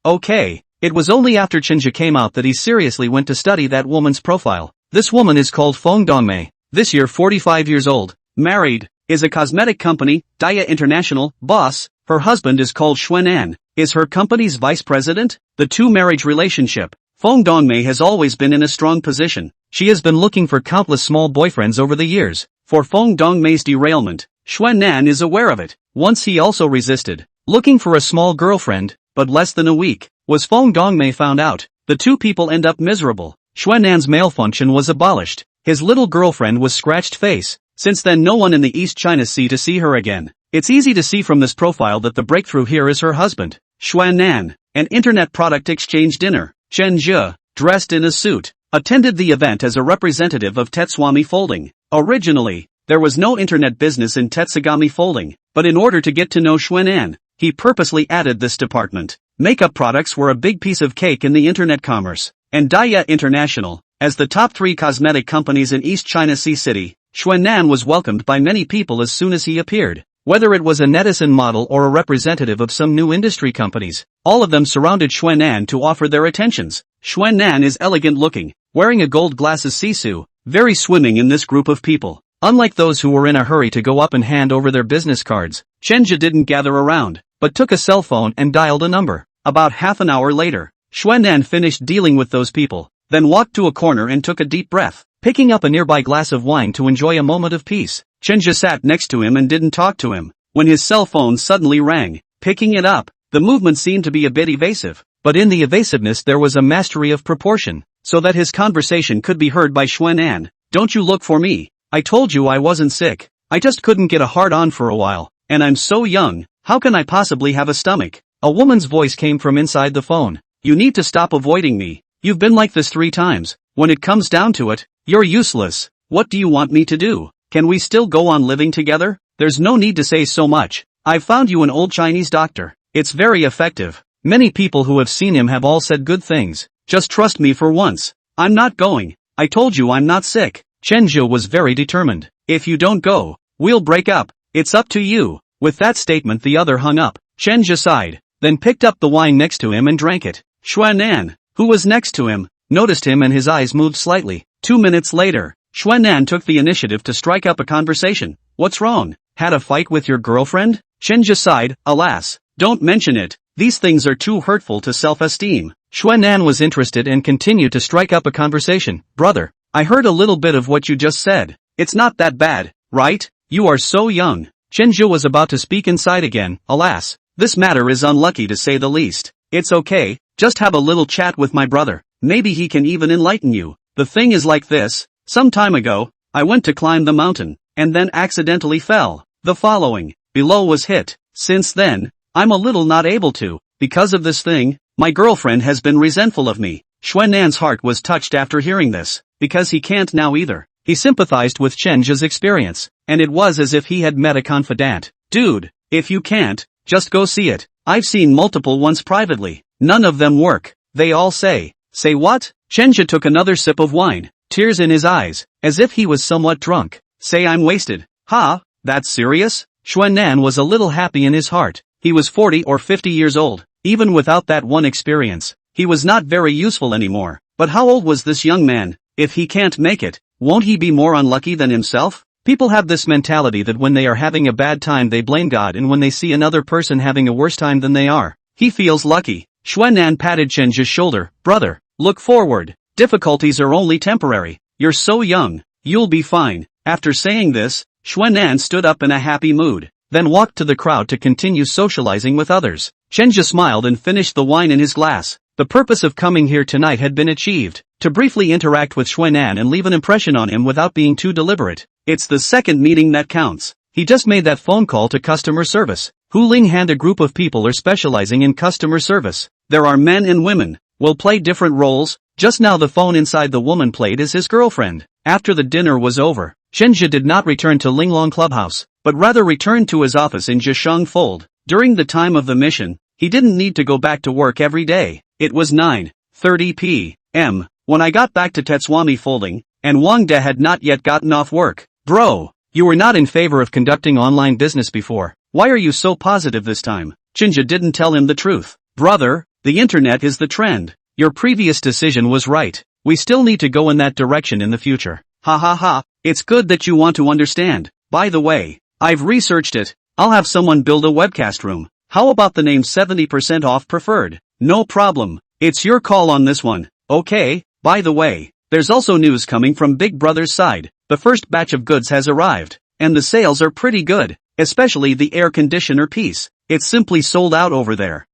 Okay. It was only after Chenja came out that he seriously went to study that woman's profile. This woman is called Feng Dongmei. This year 45 years old. Married. Is a cosmetic company, Daya International, boss. Her husband is called Xuanan. Is her company's vice president? The two-marriage relationship. Feng Dongmei has always been in a strong position. She has been looking for countless small boyfriends over the years. For Feng Dongmei's derailment, Xuanan is aware of it. Once he also resisted, looking for a small girlfriend, but less than a week, was Feng Dongmei found out. The two people end up miserable. Xuanan's male function was abolished. His little girlfriend was scratched face. Since then no one in the East China Sea to see her again. It's easy to see from this profile that the breakthrough here is her husband. Xuanan, an internet product exchange dinner. Chen Zhe, dressed in a suit, attended the event as a representative of Tetsugami Folding. Originally, there was no internet business in Tetsugami Folding, but in order to get to know Xuanan, he purposely added this department. Makeup products were a big piece of cake in the internet commerce, and Daya International, as the top 3 cosmetic companies in East China Sea City, Xuanan was welcomed by many people as soon as he appeared. Whether it was a netizen model or a representative of some new industry companies, all of them surrounded Xuanan to offer their attentions. Xuanan is elegant looking, wearing a gold glasses sisu, very swimming in this group of people. Unlike those who were in a hurry to go up and hand over their business cards, Chenja didn't gather around, but took a cell phone and dialed a number. About half an hour later, Xuanan finished dealing with those people, then walked to a corner and took a deep breath, picking up a nearby glass of wine to enjoy a moment of peace. Chenja sat next to him and didn't talk to him, when his cell phone suddenly rang. Picking it up, the movement seemed to be a bit evasive, but in the evasiveness there was a mastery of proportion, so that his conversation could be heard by Xuanan. Don't you look for me. I told you I wasn't sick. I just couldn't get a hard-on for a while, and I'm so young, how can I possibly have a stomach? A woman's voice came from inside the phone. You need to stop avoiding me. You've been like this 3 times. When it comes down to it, you're useless. What do you want me to do? Can we still go on living together? There's no need to say so much. I've found you an old Chinese doctor. It's very effective. Many people who have seen him have all said good things. Just trust me for once. I'm not going. I told you I'm not sick. Chen Zhe was very determined. If you don't go, we'll break up. It's up to you. With that statement the other hung up. Chen Zhe sighed, then picked up the wine next to him and drank it. Xuanan, who was next to him, noticed him and his eyes moved slightly. 2 minutes later, Xuanan took the initiative to strike up a conversation. What's wrong? Had a fight with your girlfriend? Chen Zhe sighed, alas, don't mention it. These things are too hurtful to self-esteem. Xuanan was interested and continued to strike up a conversation. Brother, I heard a little bit of what you just said. It's not that bad, right? You are so young. Chen Zhe was about to speak inside again. Alas, this matter is unlucky to say the least. It's okay, just have a little chat with my brother. Maybe he can even enlighten you. The thing is like this. Some time ago, I went to climb the mountain, and then accidentally fell. The following, below was hit. Since then, I'm a little not able to. Because of this thing, my girlfriend has been resentful of me. Xuanan's heart was touched after hearing this, because he can't now either. He sympathized with Chen Zhe's experience, and it was as if he had met a confidant. Dude, if you can't, just go see it. I've seen multiple ones privately. None of them work. They all say what? Chen Zhe took another sip of wine, tears in his eyes, as if he was somewhat drunk. Say I'm wasted. Ha, that's serious? Xuanan was a little happy in his heart. He was 40 or 50 years old. Even without that one experience, He was not very useful anymore. But how old was this young man? If he can't make it, won't he be more unlucky than himself? People have this mentality that when they are having a bad time they blame God, and when they see another person having a worse time than they are, he feels lucky. Xuanan patted Chenji's shoulder. Brother, look forward. Difficulties are only temporary. You're so young. You'll be fine. After saying this, Xuanan stood up in a happy mood, then walked to the crowd to continue socializing with others. Chenji smiled and finished the wine in his glass. The purpose of coming here tonight had been achieved, to briefly interact with Xuanan and leave an impression on him without being too deliberate. It's the second meeting that counts. He just made that phone call to customer service. Hu Ling and a group of people are specializing in customer service. There are men and women, will play different roles. Just now the phone inside the woman played as his girlfriend. After the dinner was over, Chenji did not return to Linglong Clubhouse, but rather returned to his office in Jisheng Fold. During the time of the mission, he didn't need to go back to work every day. It was 9:30 p.m. when I got back to Tetswami Folding, and Wang De had not yet gotten off work. Bro, you were not in favor of conducting online business before. Why are you so positive this time? Chenji didn't tell him the truth. Brother, the internet is the trend. Your previous decision was right. We still need to go in that direction in the future. Ha ha ha, it's good that you want to understand. By the way, I've researched it. I'll have someone build a webcast room. How about the name 70% off preferred? No problem. It's your call on this one. Okay, by the way, there's also news coming from Big Brother's side. The first batch of goods has arrived, and the sales are pretty good, especially the air conditioner piece. It's simply sold out over there.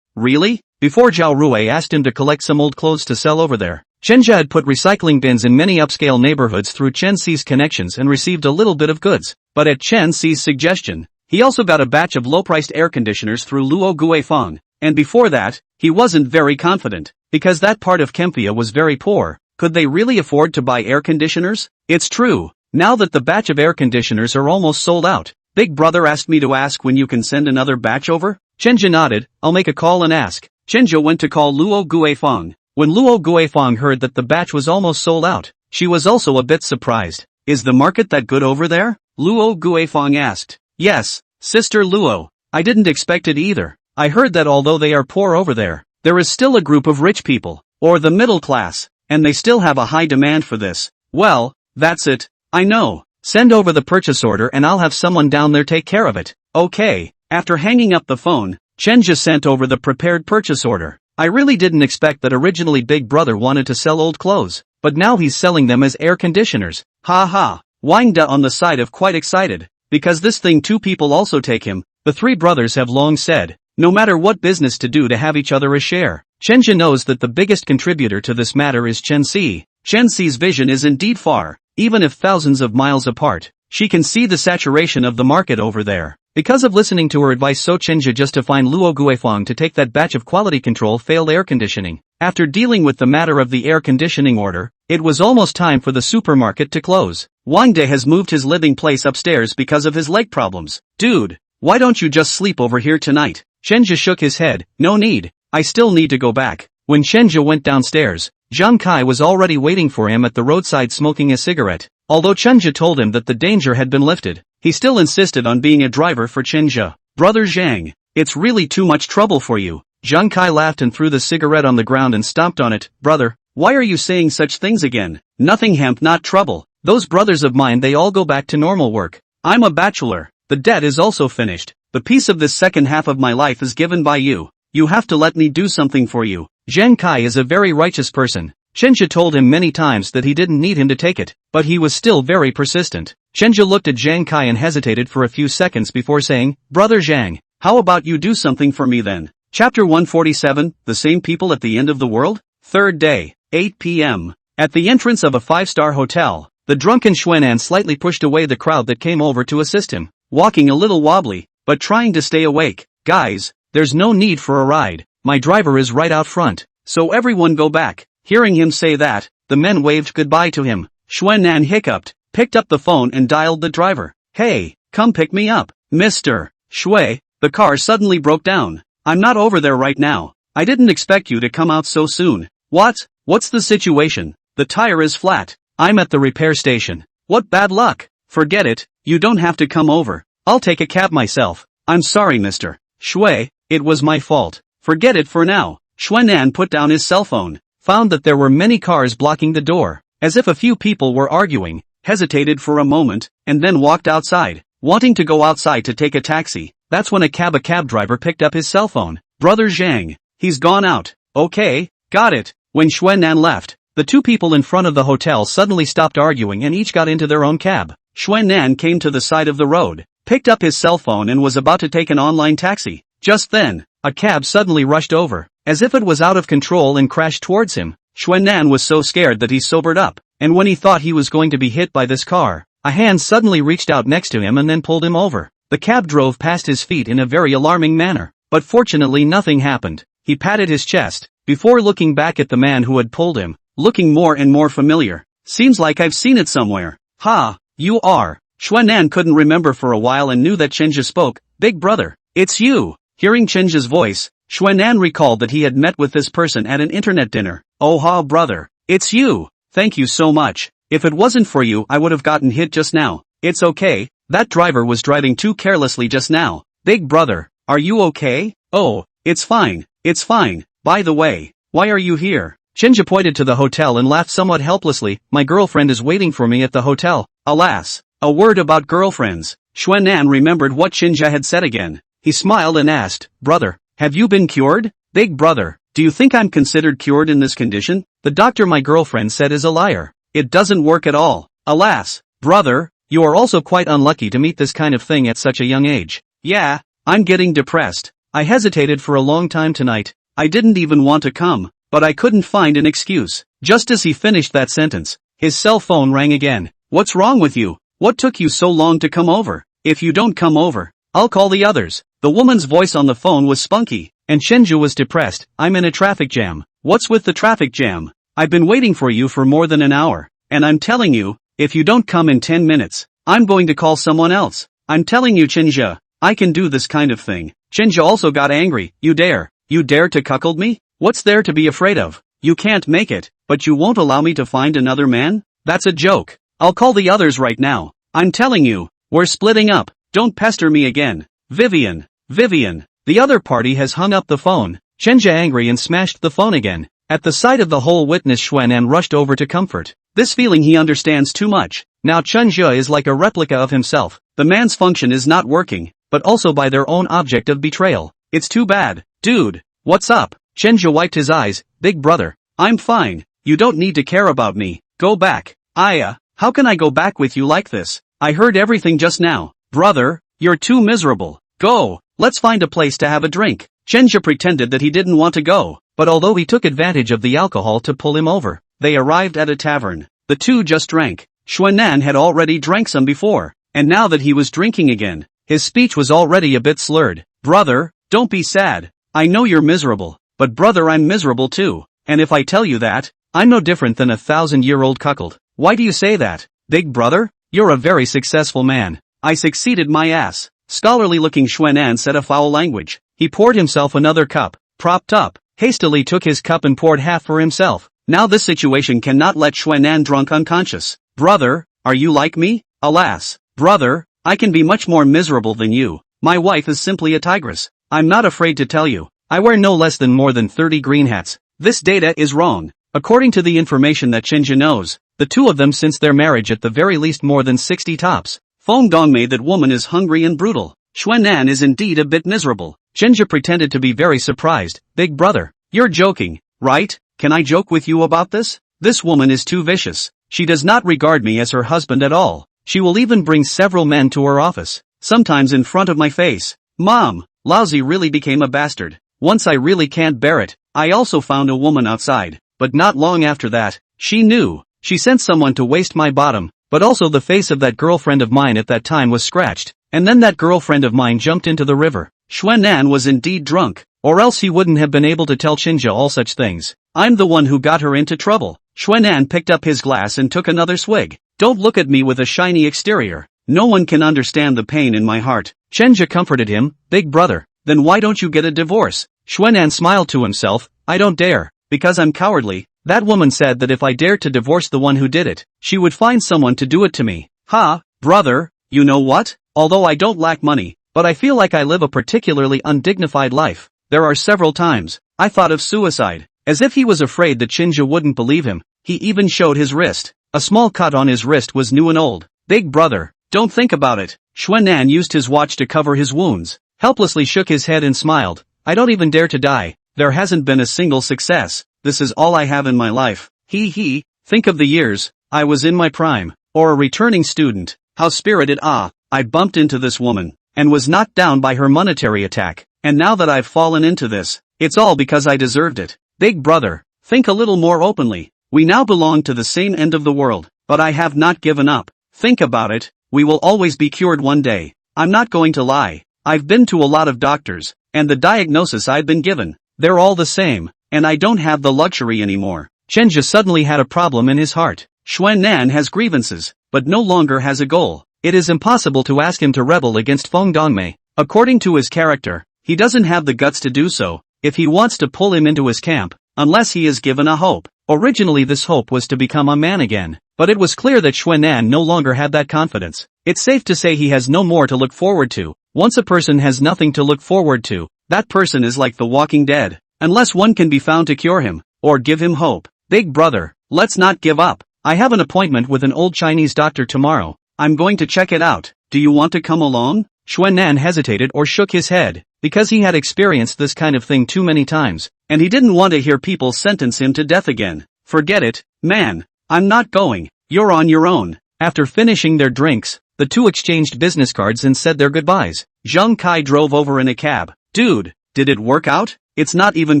Really? Before Zhao Rui asked him to collect some old clothes to sell over there, Chenji had put recycling bins in many upscale neighborhoods through Chen Xi's connections and received a little bit of goods. But at Chen Xi's suggestion, he also got a batch of low-priced air conditioners through Luo Guifeng. And before that, he wasn't very confident, because that part of Kempia was very poor. Could they really afford to buy air conditioners? It's true. Now that the batch of air conditioners are almost sold out, Big Brother asked me to ask when you can send another batch over? Chenji nodded. I'll make a call and ask. Chenji went to call Luo Guifeng. When Luo Guifeng heard that the batch was almost sold out, she was also a bit surprised. Is the market that good over there? Luo Guifeng asked. Yes, Sister Luo. I didn't expect it either. I heard that although they are poor over there, there is still a group of rich people, or the middle class, and they still have a high demand for this. Well, that's it. I know. Send over the purchase order and I'll have someone down there take care of it. Okay. After hanging up the phone, Chenji sent over the prepared purchase order. I really didn't expect that originally Big Brother wanted to sell old clothes, but now he's selling them as air conditioners. Ha ha. Wang De on the side of quite excited, because this thing two people also take him. The three brothers have long said, no matter what business to do to have each other a share. Chenji knows that the biggest contributor to this matter is Chen Xi. Chen Xi's vision is indeed far, even if thousands of miles apart. She can see the saturation of the market over there. Because of listening to her advice, so Chenji just to find Luo Guifeng to take that batch of quality control failed air conditioning. After dealing with the matter of the air conditioning order, it was almost time for the supermarket to close. Wang De has moved his living place upstairs because of his leg problems. Dude, why don't you just sleep over here tonight? Chenji shook his head. No need. I still need to go back. When Chenji went downstairs, Zhang Kai was already waiting for him at the roadside smoking a cigarette. Although Chenji told him that the danger had been lifted, he still insisted on being a driver for Chenji. Brother Zhang, it's really too much trouble for you. Zhang Kai laughed and threw the cigarette on the ground and stomped on it. Brother, why are you saying such things again? Nothing hemp, not trouble. Those brothers of mine, they all go back to normal work. I'm a bachelor. The debt is also finished. The piece of this second half of my life is given by you. You have to let me do something for you. Zhang Kai is a very righteous person. Chenji told him many times that he didn't need him to take it, but he was still very persistent. Chenji looked at Zhang Kai and hesitated for a few seconds before saying, Brother Zhang, how about you do something for me then? Chapter 147, The Same People at the End of the World? Third day, 8 p.m. At the entrance of a five-star hotel, the drunken Xuanan slightly pushed away the crowd that came over to assist him, walking a little wobbly, but trying to stay awake. Guys, there's no need for a ride. My driver is right out front, so everyone go back. Hearing him say that, the men waved goodbye to him. Xuanan hiccuped, picked up the phone and dialed the driver. Hey, come pick me up, Mr. Shui. The car suddenly broke down. I'm not over there right now. I didn't expect you to come out so soon. What? What's the situation? The tire is flat. I'm at the repair station. What bad luck. Forget it, you don't have to come over. I'll take a cab myself. I'm sorry, Mr. Shui, it was my fault. Forget it for now. Xuanan put down his cell phone, found that there were many cars blocking the door, as if a few people were arguing, hesitated for a moment, and then walked outside, wanting to go outside to take a taxi. That's when a cab driver picked up his cell phone. Brother Zhang. He's gone out. Okay, got it. When Xuanan left, the two people in front of the hotel suddenly stopped arguing and each got into their own cab. Xuanan came to the side of the road, picked up his cell phone and was about to take an online taxi. Just then, a cab suddenly rushed over, as if it was out of control and crashed towards him. Xuanan was so scared that he sobered up, and when he thought he was going to be hit by this car, a hand suddenly reached out next to him and then pulled him over. The cab drove past his feet in a very alarming manner, but fortunately nothing happened. He patted his chest, before looking back at the man who had pulled him, looking more and more familiar. Seems like I've seen it somewhere. Ha, you are. Xuanan couldn't remember for a while and knew that Chenja spoke. Big brother, it's you. Hearing Chenja's voice, Xuanan recalled that he had met with this person at an internet dinner. Oh ha brother, it's you. Thank you so much. If it wasn't for you I would have gotten hit just now. It's okay, that driver was driving too carelessly just now. Big brother, are you okay? Oh, it's fine, it's fine. By the way, why are you here? Chenja pointed to the hotel and laughed somewhat helplessly. My girlfriend is waiting for me at the hotel. Alas, a word about girlfriends. Xuanan remembered what Chenja had said again. He smiled and asked, brother, have you been cured? Big brother, do you think I'm considered cured in this condition? The doctor my girlfriend said is a liar. It doesn't work at all. Alas, brother, you are also quite unlucky to meet this kind of thing at such a young age. Yeah, I'm getting depressed. I hesitated for a long time tonight. I didn't even want to come, but I couldn't find an excuse. Just as he finished that sentence, his cell phone rang again. What's wrong with you? What took you so long to come over? If you don't come over, I'll call the others. The woman's voice on the phone was spunky, and Chenja was depressed. I'm in a traffic jam. What's with the traffic jam? I've been waiting for you for more than an hour, and I'm telling you, if you don't come in 10 minutes, I'm going to call someone else. I'm telling you Chenja, I can do this kind of thing. Chenja also got angry. You dare to cuckold me? What's there to be afraid of? You can't make it, but you won't allow me to find another man? That's a joke. I'll call the others right now. I'm telling you, we're splitting up. Don't pester me again. Vivian, the other party has hung up the phone. Chenja angry and smashed the phone again. At the sight of the whole witness Xuanan rushed over to comfort. This feeling he understands too much. Now Chenja is like a replica of himself. The man's function is not working, but also by their own object of betrayal. It's too bad. Dude, what's up? Chenja wiped his eyes. Big brother, I'm fine. You don't need to care about me. Go back. How can I go back with you like this? I heard everything just now. Brother, you're too miserable. Go, let's find a place to have a drink. Chenja pretended that he didn't want to go, but although he took advantage of the alcohol to pull him over, they arrived at a tavern. The two just drank. Xuanan had already drank some before, and now that he was drinking again, his speech was already a bit slurred. Brother, don't be sad. I know you're miserable, but brother I'm miserable too, and if I tell you that, I'm no different than a 1,000-year-old cuckold. Why do you say that? Big brother, you're a very successful man. I succeeded my ass. Scholarly-looking Xuanan said a foul language. He poured himself another cup, propped up, hastily took his cup and poured half for himself. Now this situation cannot let Xuanan drunk unconscious. Brother, are you like me? Alas, brother, I can be much more miserable than you. My wife is simply a tigress. I'm not afraid to tell you. I wear no less than more than 30 green hats. This data is wrong. According to the information that Chenja knows, the two of them since their marriage at the very least more than 60 tops. Feng Dongmei that woman is hungry and brutal. Xuanan is indeed a bit miserable. Chenja pretended to be very surprised. Big brother, you're joking, right? Can I joke with you about this? This woman is too vicious. She does not regard me as her husband at all. She will even bring several men to her office, sometimes in front of my face. Mom, Lousy really became a bastard. Once I really can't bear it. I also found a woman outside, but not long after that, she knew. She sent someone to waste my bottom, but also the face of that girlfriend of mine at that time was scratched, and then that girlfriend of mine jumped into the river. Xuanan was indeed drunk, or else he wouldn't have been able to tell Chenja all such things. I'm the one who got her into trouble. Xuanan picked up his glass and took another swig. Don't look at me with a shiny exterior. No one can understand the pain in my heart. Chenja comforted him. Big brother, then why don't you get a divorce? Xuanan smiled to himself. I don't dare, because I'm cowardly. That woman said that if I dared to divorce the one who did it, she would find someone to do it to me. Ha, brother, you know what? Although I don't lack money, but I feel like I live a particularly undignified life. There are several times I thought of suicide. As if he was afraid that Chinja wouldn't believe him, he even showed his wrist. A small cut on his wrist was new and old. Big brother, don't think about it. Xuanan used his watch to cover his wounds, helplessly shook his head and smiled. I don't even dare to die. There hasn't been a single success. This is all I have in my life. He, think of the years. I was in my prime, or a returning student. How spirited. I bumped into this woman, and was knocked down by her monetary attack. And now that I've fallen into this, it's all because I deserved it. Big brother, think a little more openly. We now belong to the same end of the world, but I have not given up. Think about it, we will always be cured one day. I'm not going to lie. I've been to a lot of doctors, and the diagnosis I've been given, they're all the same, and I don't have the luxury anymore. Chenja suddenly had a problem in his heart. Xuanan has grievances, but no longer has a goal. It is impossible to ask him to rebel against Feng Dongmei. According to his character, he doesn't have the guts to do so, if he wants to pull him into his camp, unless he is given a hope. Originally this hope was to become a man again, but it was clear that Xuanan no longer had that confidence. It's safe to say he has no more to look forward to. Once a person has nothing to look forward to, that person is like the walking dead, unless one can be found to cure him, or give him hope. Big brother, let's not give up. I have an appointment with an old Chinese doctor tomorrow. I'm going to check it out. Do you want to come along? Xuanan hesitated or shook his head, because he had experienced this kind of thing too many times, and he didn't want to hear people sentence him to death again. Forget it, man. I'm not going. You're on your own. After finishing their drinks, the two exchanged business cards and said their goodbyes. Zhang Kai drove over in a cab. Dude, did it work out? It's not even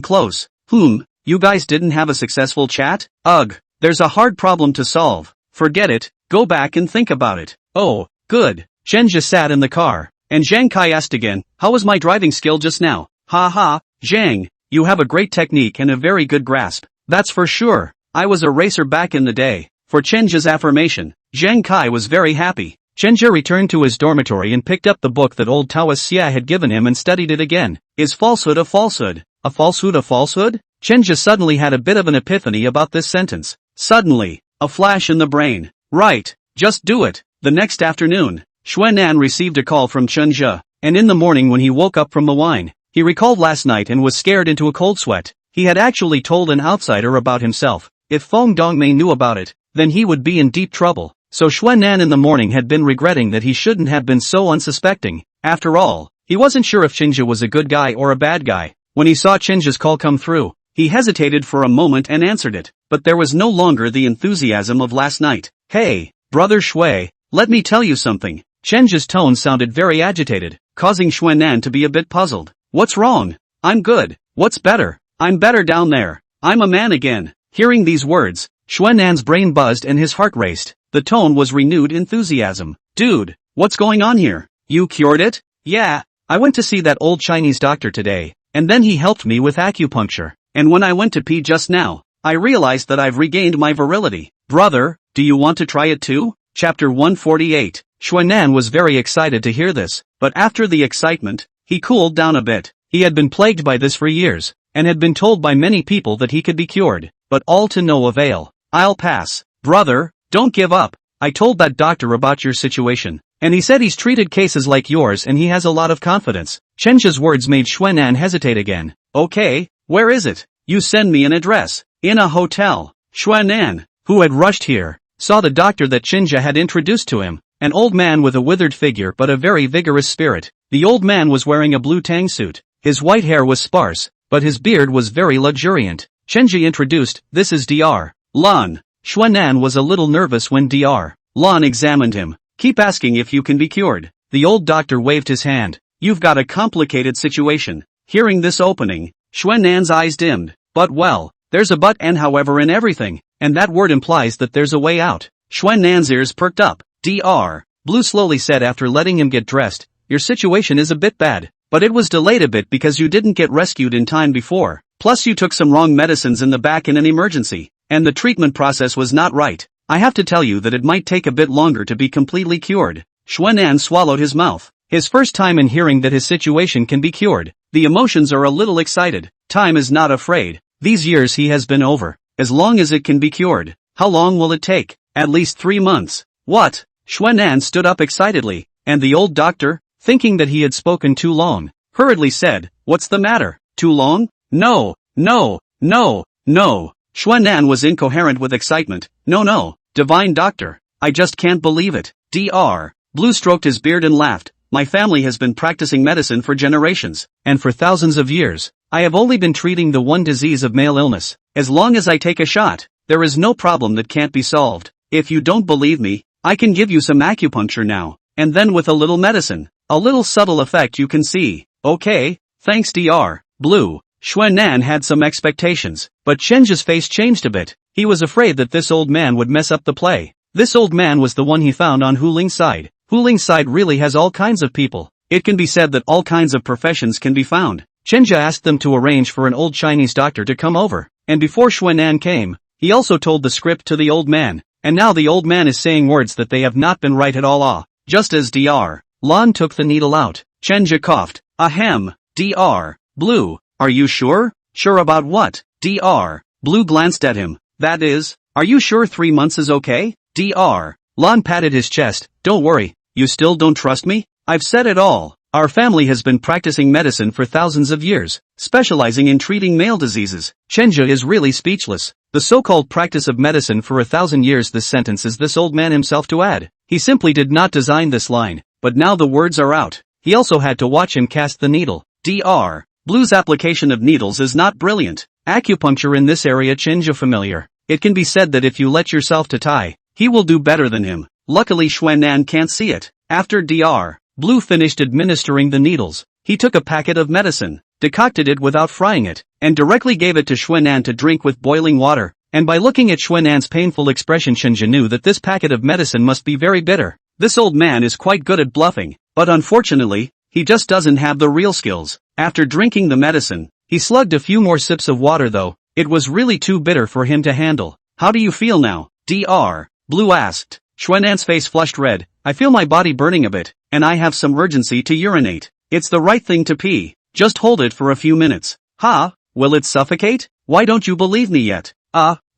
close. You guys didn't have a successful chat? Ugh, there's a hard problem to solve. Forget it, go back and think about it. Oh, good. Chenja sat in the car, and Zhang Kai asked again, how was my driving skill just now? Ha, Zhang, you have a great technique and a very good grasp. That's for sure. I was a racer back in the day. For Chenja's affirmation, Zhang Kai was very happy. Chenja returned to his dormitory and picked up the book that old Taoist Xia had given him and studied it again. Is falsehood a falsehood? A falsehood a falsehood? Chenja suddenly had a bit of an epiphany about this sentence. Suddenly, a flash in the brain. Right, just do it. The next afternoon, Xuanan received a call from Chenja, and in the morning when he woke up from the wine, he recalled last night and was scared into a cold sweat. He had actually told an outsider about himself. If Feng Dongmei knew about it, then he would be in deep trouble. So Xuanan in the morning had been regretting that he shouldn't have been so unsuspecting. After all, he wasn't sure if Chenja was a good guy or a bad guy. When he saw Chenja's call come through, he hesitated for a moment and answered it, but there was no longer the enthusiasm of last night. Hey, brother Shui, let me tell you something. Chenja's tone sounded very agitated, causing Xuanan to be a bit puzzled. What's wrong? I'm good. What's better? I'm better down there. I'm a man again. Hearing these words, Xuanan's brain buzzed and his heart raced. The tone was renewed enthusiasm. Dude, what's going on here? You cured it? Yeah, I went to see that old Chinese doctor today, and then he helped me with acupuncture. And when I went to pee just now, I realized that I've regained my virility. Brother, do you want to try it too? Chapter 148. Xuanan was very excited to hear this, but after the excitement, he cooled down a bit. He had been plagued by this for years, and had been told by many people that he could be cured, but all to no avail. I'll pass. Brother, don't give up. I told that doctor about your situation, and he said he's treated cases like yours and he has a lot of confidence. Chenja's words made Xuanan hesitate again. Okay, where is it? You send me an address. In a hotel. Xuanan, who had rushed here, saw the doctor that Chenja had introduced to him, an old man with a withered figure but a very vigorous spirit. The old man was wearing a blue tang suit. His white hair was sparse, but his beard was very luxuriant. Chenja introduced, this is Dr. Lan. Xuanan was a little nervous when Dr. Lan examined him. Keep asking if you can be cured. The old doctor waved his hand. You've got a complicated situation. Hearing this opening, Xuanan's eyes dimmed. But well, there's a but and however in everything, and that word implies that there's a way out. Xuanan's ears perked up. Dr. Blue slowly said after letting him get dressed, your situation is a bit bad, but it was delayed a bit because you didn't get rescued in time before. Plus you took some wrong medicines in the back in an emergency, and the treatment process was not right. I have to tell you that it might take a bit longer to be completely cured. Xuanan swallowed his mouth. His first time in hearing that his situation can be cured. The emotions are a little excited. Time is not afraid. These years he has been over. As long as it can be cured. How long will it take? At least 3 months. What? Xuanan stood up excitedly, and the old doctor, thinking that he had spoken too long, hurriedly said, what's the matter? Too long? No, No, no, no. Xuanan was incoherent with excitement. No, divine doctor. I just can't believe it. Dr. Blue stroked his beard and laughed. My family has been practicing medicine for generations, and for thousands of years. I have only been treating the one disease of male illness. As long as I take a shot, there is no problem that can't be solved. If you don't believe me, I can give you some acupuncture now, and then with a little medicine, a little subtle effect you can see. Okay, thanks Dr. Blue. Xuanan had some expectations, but Chenja's face changed a bit. He was afraid that this old man would mess up the play. This old man was the one he found on Huling's side. Huling's side really has all kinds of people. It can be said that all kinds of professions can be found. Chenja asked them to arrange for an old Chinese doctor to come over, and before Xuanan came, he also told the script to the old man, and now the old man is saying words that they have not been right at all. Just as Dr. Lan took the needle out, Chenja coughed. Ahem, Dr. Blue, are you sure? Sure about what? Dr. Blue glanced at him. That is, are you sure 3 months is okay? Dr. Lan patted his chest. Don't worry, you still don't trust me? I've said it all. Our family has been practicing medicine for thousands of years, specializing in treating male diseases. Chenja is really speechless. The so-called practice of medicine for 1,000 years. This sentence is this old man himself to add. He simply did not design this line, but now the words are out. He also had to watch him cast the needle. Dr. Blue's application of needles is not brilliant. Acupuncture in this area Chenja familiar. It can be said that if you let yourself to tie, he will do better than him. Luckily Xuanan can't see it. After Dr. Blue finished administering the needles, he took a packet of medicine, decocted it without frying it, and directly gave it to Xuanan to drink with boiling water. And by looking at Xuanan's painful expression Chenja knew that this packet of medicine must be very bitter. This old man is quite good at bluffing, but unfortunately, he just doesn't have the real skills. After drinking the medicine, he slugged a few more sips of water though. It was really too bitter for him to handle. How do you feel now? Dr. Blue asked. Xuanan's face flushed red. I feel my body burning a bit, and I have some urgency to urinate. It's the right thing to pee. Just hold it for a few minutes. Ha? Will it suffocate? Why don't you believe me yet?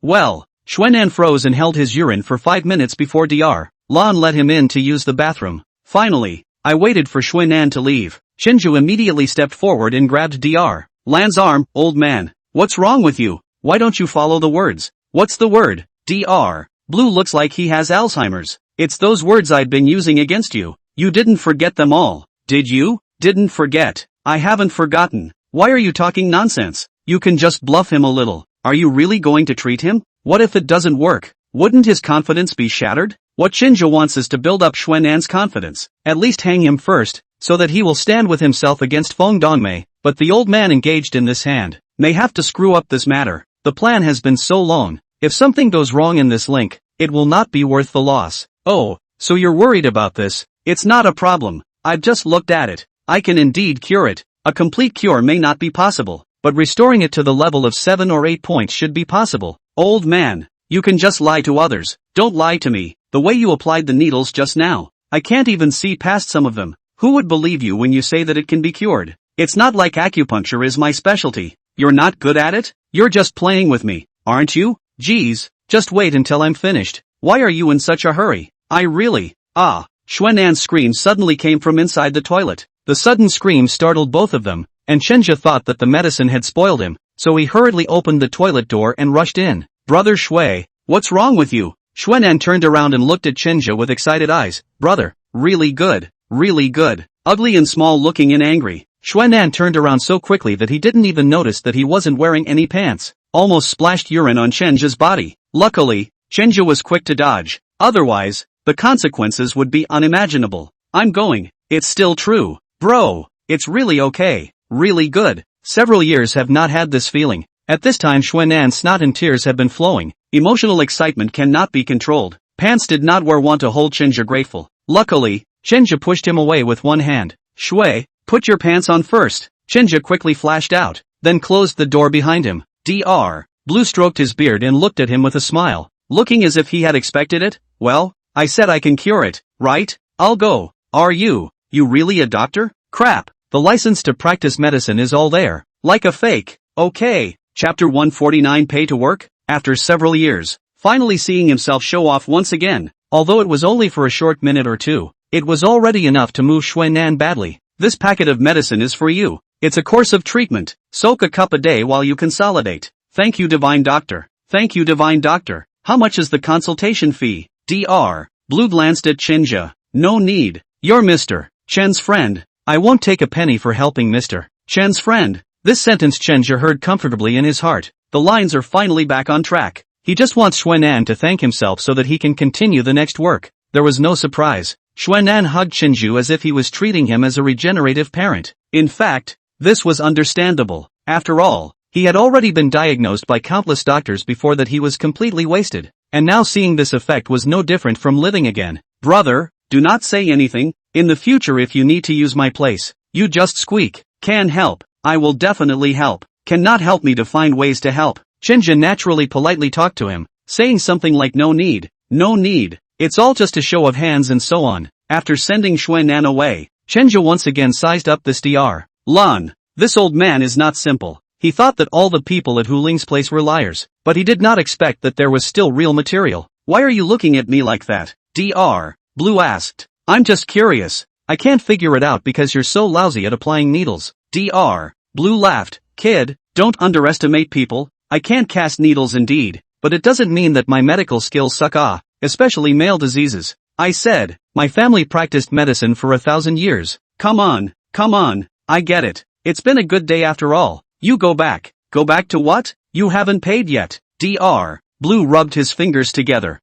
Well. Xuanan froze and held his urine for 5 minutes before Dr. Lan let him in to use the bathroom. Finally, I waited for Xuanan to leave. Chenju immediately stepped forward and grabbed Dr. Lan's arm. Old man, what's wrong with you? Why don't you follow the words? What's the word? Dr. Blue looks like he has Alzheimer's. It's those words I'd been using against you. You didn't forget them all, did you? Didn't forget. I haven't forgotten. Why are you talking nonsense? You can just bluff him a little. Are you really going to treat him? What if it doesn't work? Wouldn't his confidence be shattered? What Chenja wants is to build up Xuanan's confidence. At least hang him first, so that he will stand with himself against Feng Dongmei. But the old man engaged in this hand may have to screw up this matter. The plan has been so long. If something goes wrong in this link, it will not be worth the loss. Oh, so you're worried about this? It's not a problem. I've just looked at it. I can indeed cure it. A complete cure may not be possible, but restoring it to the level of 7 or 8 points should be possible. Old man, you can just lie to others. Don't lie to me. The way you applied the needles just now, I can't even see past some of them. Who would believe you when you say that it can be cured? It's not like acupuncture is my specialty. You're not good at it? You're just playing with me, aren't you? Geez, just wait until I'm finished. Why are you in such a hurry? I really, Xuanan's scream suddenly came from inside the toilet. The sudden scream startled both of them, and Chenja thought that the medicine had spoiled him, so he hurriedly opened the toilet door and rushed in. Brother Shui, what's wrong with you? Xuanan turned around and looked at Chenja with excited eyes. Brother, really good, really good. Ugly and small looking and angry. Xuanan turned around so quickly that he didn't even notice that he wasn't wearing any pants. Almost splashed urine on Chenja's body. Luckily, Chenja was quick to dodge. Otherwise, the consequences would be unimaginable. I'm going. It's still true. Bro, it's really okay. Really good. Several years have not had this feeling. At this time Xuanan's snot and tears have been flowing. Emotional excitement cannot be controlled. Pants did not want to hold Chenja grateful. Luckily, Chenja pushed him away with one hand. Shui, put your pants on first. Chenja quickly flashed out, then closed the door behind him. Dr. Blue stroked his beard and looked at him with a smile, looking as if he had expected it. Well, I said I can cure it, right? I'll go. Are you really a doctor? Crap, the license to practice medicine is all there. Like a fake. Okay. Chapter 149 Pay to Work? After several years, finally seeing himself show off once again, although it was only for a short minute or two, it was already enough to move Xuanan badly. This packet of medicine is for you. It's a course of treatment. Soak a cup a day while you consolidate. Thank you, divine doctor. Thank you, divine doctor. How much is the consultation fee? Dr. Blue glanced at Chenja. No need. You're Mr. Chen's friend. I won't take a penny for helping Mr. Chen's friend. This sentence Chenja heard comfortably in his heart. The lines are finally back on track. He just wants Xuanan to thank himself so that he can continue the next work. There was no surprise. Xuanan hugged Chenju as if he was treating him as a regenerative parent. In fact, this was understandable. After all, he had already been diagnosed by countless doctors before that he was completely wasted. And now seeing this effect was no different from living again. Brother, do not say anything. In the future if you need to use my place, you just squeak. Can help. I will definitely help. Cannot help me to find ways to help. Chenja naturally politely talked to him, saying something like no need. No need. It's all just a show of hands and so on. After sending Xuanan away, Chenja once again sized up this Dr. Lan. This old man is not simple. He thought that all the people at Huling's place were liars, but he did not expect that there was still real material. Why are you looking at me like that? Dr. Blue asked. I'm just curious. I can't figure it out because you're so lousy at applying needles. Dr. Blue laughed. Kid, don't underestimate people. I can't cast needles indeed, but it doesn't mean that my medical skills suck especially male diseases. I said, my family practiced medicine for 1,000 years. Come on, I get it. It's been a good day after all. You go back. Go back to what? You haven't paid yet. Dr. Blue rubbed his fingers together.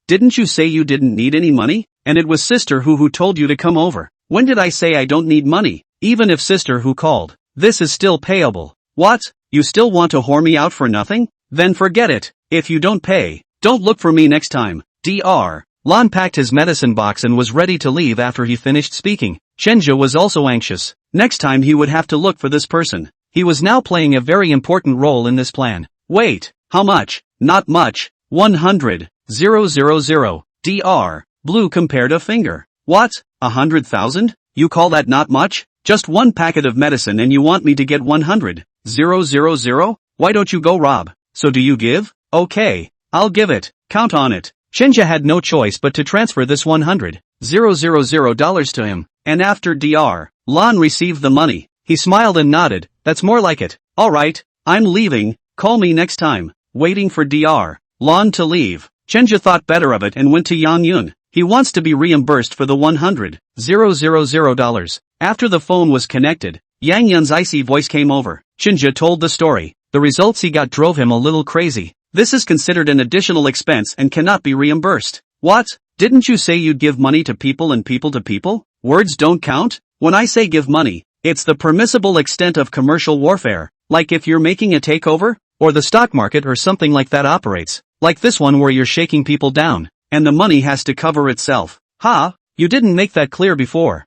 Didn't you say you didn't need any money? And it was Sister who told you to come over. When did I say I don't need money? Even if Sister who called, this is still payable. What? You still want to whore me out for nothing? Then forget it. If you don't pay, don't look for me next time. Dr. Lan packed his medicine box and was ready to leave after he finished speaking. Chenja was also anxious. Next time he would have to look for this person. He was now playing a very important role in this plan. Wait, how much? Not much. 100,000. Dr. Blue compared a finger. What? 100,000? You call that not much? Just one packet of medicine and you want me to get 100,000? Why don't you go rob? So do you give? Okay, I'll give it. Count on it. Chenja had no choice but to transfer this $100,000 to him. And after Dr. Lan received the money, he smiled and nodded. That's more like it. Alright, I'm leaving. Call me next time. Waiting for Dr. Lan to leave, Chenja thought better of it and went to Yang Yun. He wants to be reimbursed for the $100,000. After the phone was connected, Yang Yun's icy voice came over. Chenja told the story. The results he got drove him a little crazy. This is considered an additional expense and cannot be reimbursed. What? Didn't you say you'd give money to people and people to people? Words don't count? When I say give money, it's the permissible extent of commercial warfare, like if you're making a takeover, or the stock market or something like that operates, like this one where you're shaking people down, and the money has to cover itself. You didn't make that clear before.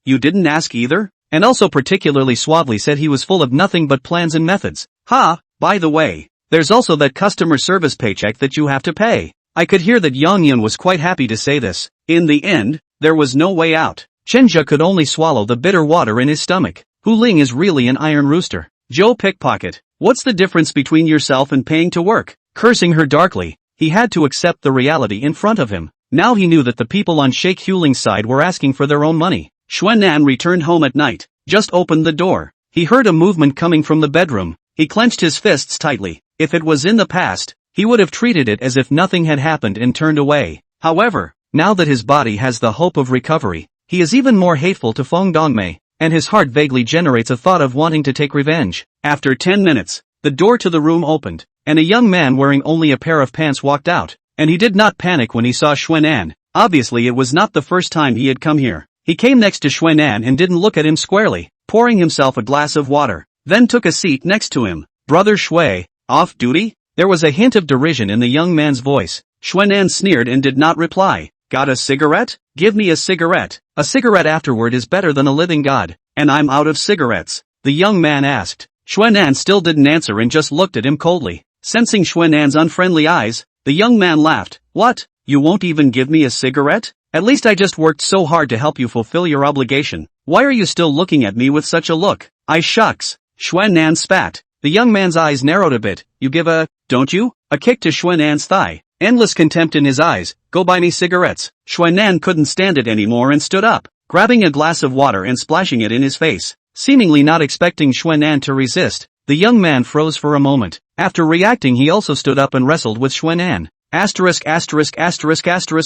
You didn't ask either? And also particularly suavely said he was full of nothing but plans and methods. By the way, there's also that customer service paycheck that you have to pay. I could hear that Yang Yun was quite happy to say this. In the end, there was no way out. Chenja could only swallow the bitter water in his stomach. Hu Ling is really an iron rooster. Joe Pickpocket, what's the difference between yourself and paying to work? Cursing her darkly, he had to accept the reality in front of him. Now he knew that the people on Sheikh Huling's side were asking for their own money. Xuanan returned home at night, just opened the door. He heard a movement coming from the bedroom. He clenched his fists tightly. If it was in the past, he would have treated it as if nothing had happened and turned away. However, now that his body has the hope of recovery, he is even more hateful to Feng Dongmei, and his heart vaguely generates a thought of wanting to take revenge. After 10 minutes, the door to the room opened, and a young man wearing only a pair of pants walked out, and he did not panic when he saw Xuanan. Obviously it was not the first time he had come here. He came next to Xuanan and didn't look at him squarely, pouring himself a glass of water, then took a seat next to him. Brother Shui, off duty? There was a hint of derision in the young man's voice. Xuanan sneered and did not reply. Got a cigarette? Give me a cigarette. A cigarette afterward is better than a living god. And I'm out of cigarettes, the young man asked. Xuanan still didn't answer and just looked at him coldly. Sensing Xuanan's unfriendly eyes, the young man laughed. What? You won't even give me a cigarette? At least I just worked so hard to help you fulfill your obligation. Why are you still looking at me with such a look? I shucks. Xuanan spat. The young man's eyes narrowed a bit. You give a, don't you? A kick to Xuanan's thigh. Endless contempt in his eyes. Go buy me cigarettes. Xuanan couldn't stand it anymore and stood up, grabbing a glass of water and splashing it in his face. Seemingly not expecting Xuanan to resist, the young man froze for a moment. After reacting, he also stood up and wrestled with Xuanan.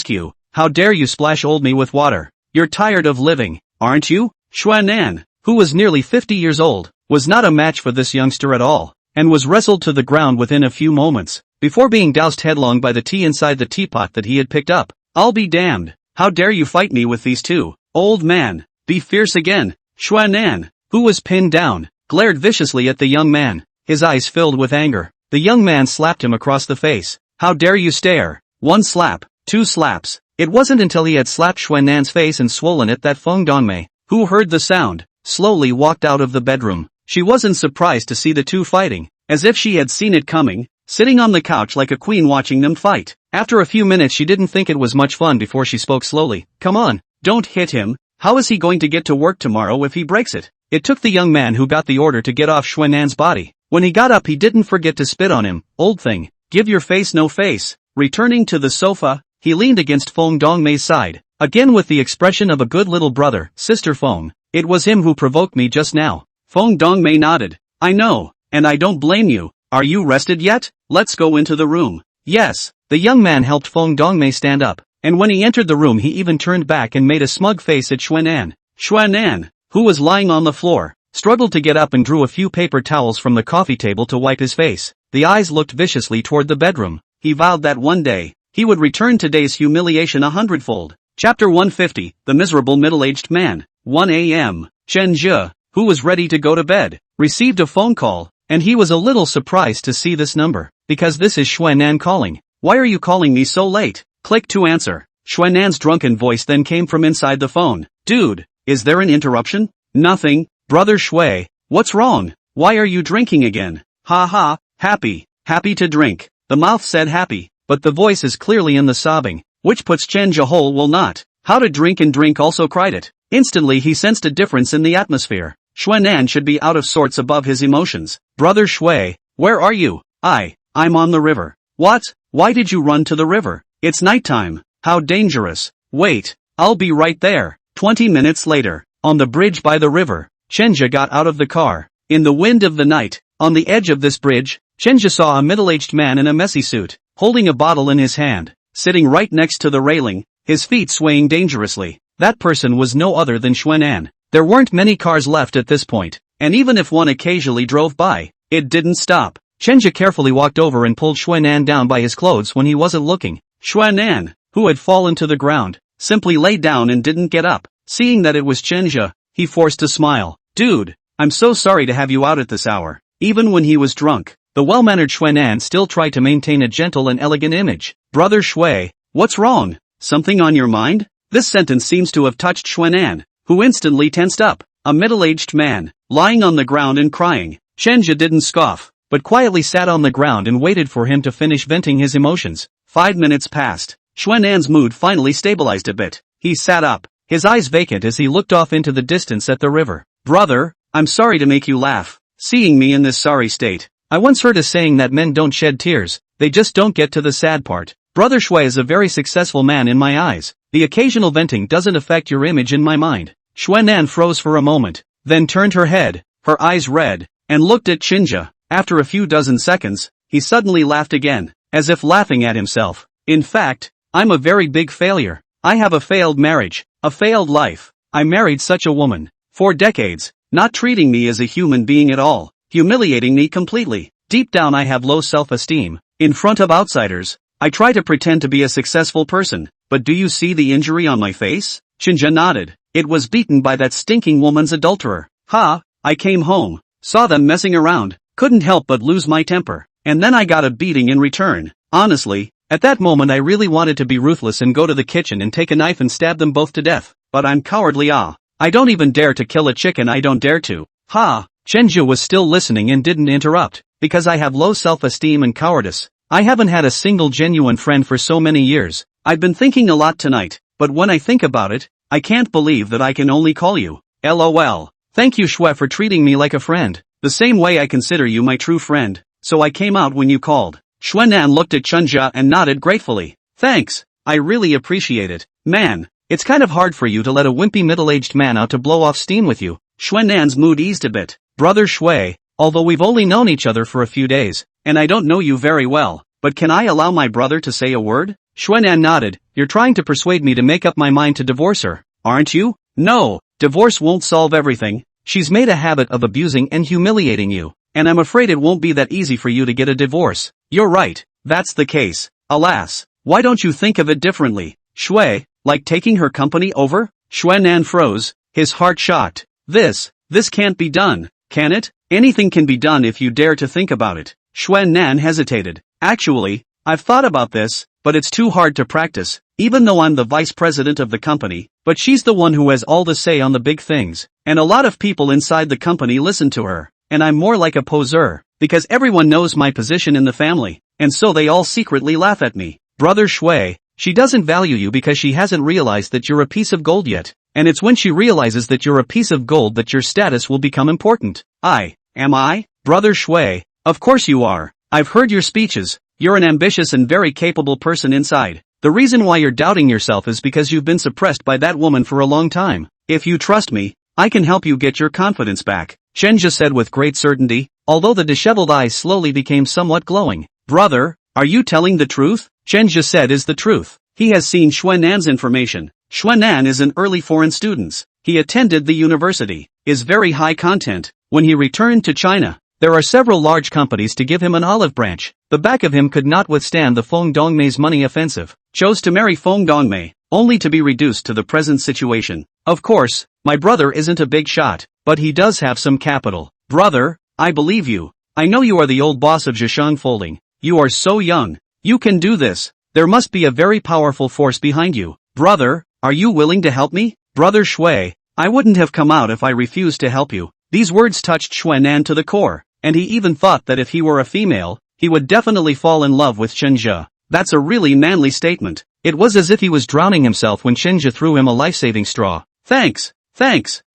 You. How dare you splash old me with water? You're tired of living, aren't you? Xuanan, who was nearly 50 years old, was not a match for this youngster at all, and was wrestled to the ground within a few moments, before being doused headlong by the tea inside the teapot that he had picked up. I'll be damned. How dare you fight me with these two? Old man, be fierce again. Xuanan, who was pinned down, glared viciously at the young man, his eyes filled with anger. The young man slapped him across the face. How dare you stare? One slap, two slaps. It wasn't until he had slapped Xuanan's face and swollen it that Feng Dongmei, who heard the sound, slowly walked out of the bedroom. She wasn't surprised to see the two fighting, as if she had seen it coming, sitting on the couch like a queen watching them fight. After a few minutes she didn't think it was much fun before she spoke slowly. Come on, don't hit him. How is he going to get to work tomorrow if he breaks it? It took the young man who got the order to get off Xuanan's body. When he got up he didn't forget to spit on him. Old thing, give your face no face. Returning to the sofa, he leaned against Feng Dongmei's side, again with the expression of a good little brother. Sister Feng, it was him who provoked me just now. Feng Dongmei nodded. I know, and I don't blame you. Are you rested yet? Let's go into the room. Yes. The young man helped Feng Dongmei stand up, and when he entered the room he even turned back and made a smug face at Xuanan. Xuanan, who was lying on the floor, struggled to get up and drew a few paper towels from the coffee table to wipe his face. The eyes looked viciously toward the bedroom. He vowed that one day, he would return today's humiliation 100-fold. Chapter 150, The Miserable Middle-Aged Man. 1 a.m. Chen Zhe, who was ready to go to bed, received a phone call, and he was a little surprised to see this number, because this is Xuanan calling. Why are you calling me so late? Click to answer. Xuanan's drunken voice then came from inside the phone. Dude, is there an interruption? Nothing, brother Shui. What's wrong? Why are you drinking again? Ha ha, happy to drink. The mouth said happy, but the voice is clearly in the sobbing, which puts Chen Zhehole will not. How to drink and drink also cried it. Instantly he sensed a difference in the atmosphere. Xuanan should be out of sorts above his emotions. Brother Shui, where are you? I'm on the river. What? Why did you run to the river? It's nighttime. How dangerous. Wait, I'll be right there. 20 minutes later, on the bridge by the river, Chenja got out of the car. In the wind of the night, on the edge of this bridge, Chenja saw a middle-aged man in a messy suit, holding a bottle in his hand, sitting right next to the railing, his feet swaying dangerously. That person was no other than Xuanan. There weren't many cars left at this point, and even if one occasionally drove by, it didn't stop. Chenja carefully walked over and pulled Xuanan down by his clothes when he wasn't looking. Xuanan, who had fallen to the ground, simply lay down and didn't get up. Seeing that it was Chenja, he forced a smile. Dude, I'm so sorry to have you out at this hour. Even when he was drunk, the well-mannered Xuanan still tried to maintain a gentle and elegant image. Brother Shui, what's wrong? Something on your mind? This sentence seems to have touched Xuanan, who instantly tensed up. A middle-aged man, lying on the ground and crying. Chenja didn't scoff, but quietly sat on the ground and waited for him to finish venting his emotions. 5 minutes passed. Xuanan's mood finally stabilized a bit. He sat up, his eyes vacant as he looked off into the distance at the river. Brother, I'm sorry to make you laugh, seeing me in this sorry state. I once heard a saying that men don't shed tears, they just don't get to the sad part. Brother Shui is a very successful man in my eyes. The occasional venting doesn't affect your image in my mind. Xuanan froze for a moment, then turned her head, her eyes red, and looked at Chenja. After a few dozen seconds, he suddenly laughed again, as if laughing at himself. In fact, I'm a very big failure. I have a failed marriage, a failed life. I married such a woman. 4 decades, not treating me as a human being at all, humiliating me completely. Deep down I have low self-esteem. In front of outsiders, I try to pretend to be a successful person, but do you see the injury on my face? Chenja nodded. It was beaten by that stinking woman's adulterer. I came home, saw them messing around, couldn't help but lose my temper, and then I got a beating in return. Honestly, at that moment I really wanted to be ruthless and go to the kitchen and take a knife and stab them both to death, but I'm cowardly. I don't even dare to kill a chicken. I don't dare to. Chenja was still listening and didn't interrupt. Because I have low self-esteem and cowardice, I haven't had a single genuine friend for so many years. I've been thinking a lot tonight, but when I think about it, I can't believe that I can only call you. LOL. Thank you Shui for treating me like a friend. The same way I consider you my true friend, so I came out when you called. Xuanan looked at Chenja and nodded gratefully. Thanks, I really appreciate it. Man, it's kind of hard for you to let a wimpy middle-aged man out to blow off steam with you. Xuan'an's mood eased a bit. Brother Shui, although we've only known each other for a few days, and I don't know you very well, but can I allow my brother to say a word? Xuan'an nodded. You're trying to persuade me to make up my mind to divorce her, aren't you? No, divorce won't solve everything. She's made a habit of abusing and humiliating you, and I'm afraid it won't be that easy for you to get a divorce. You're right, that's the case. Alas, why don't you think of it differently? Shui, like taking her company over? Xuan'an froze, his heart shocked. This can't be done, can it? Anything can be done if you dare to think about it. Xuan'an hesitated. Actually, I've thought about this, but it's too hard to practice, even though I'm the vice president of the company, but she's the one who has all the say on the big things, and a lot of people inside the company listen to her, and I'm more like a poseur, because everyone knows my position in the family, and so they all secretly laugh at me. Brother Shui, she doesn't value you because she hasn't realized that you're a piece of gold yet, and it's when she realizes that you're a piece of gold that your status will become important. Am I? Brother Shui, of course you are. I've heard your speeches. You're an ambitious and very capable person inside. The reason why you're doubting yourself is because you've been suppressed by that woman for a long time. If you trust me, I can help you get your confidence back, Shenja said with great certainty, although the disheveled eyes slowly became somewhat glowing. Brother, are you telling the truth? Shenja said is the truth. He has seen Xuan'an's information. Xuan'an is an early foreign student. He attended the university, is very high content. When he returned to China, there are several large companies to give him an olive branch. The back of him could not withstand the Feng Dongmei's money offensive, chose to marry Feng Dongmei, only to be reduced to the present situation. Of course, my brother isn't a big shot, but he does have some capital. Brother, I believe you. I know you are the old boss of Zhishang Folding. You are so young. You can do this. There must be a very powerful force behind you. Brother, are you willing to help me? Brother Shui, I wouldn't have come out if I refused to help you. These words touched Xuan'an to the core, and he even thought that if he were a female, he would definitely fall in love with Shenja. That's a really manly statement. It was as if he was drowning himself when Shenja threw him a life-saving straw. Thanks,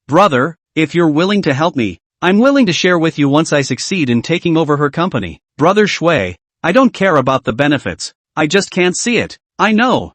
brother, if you're willing to help me, I'm willing to share with you once I succeed in taking over her company. Brother Shui, I don't care about the benefits. I just can't see it. I know.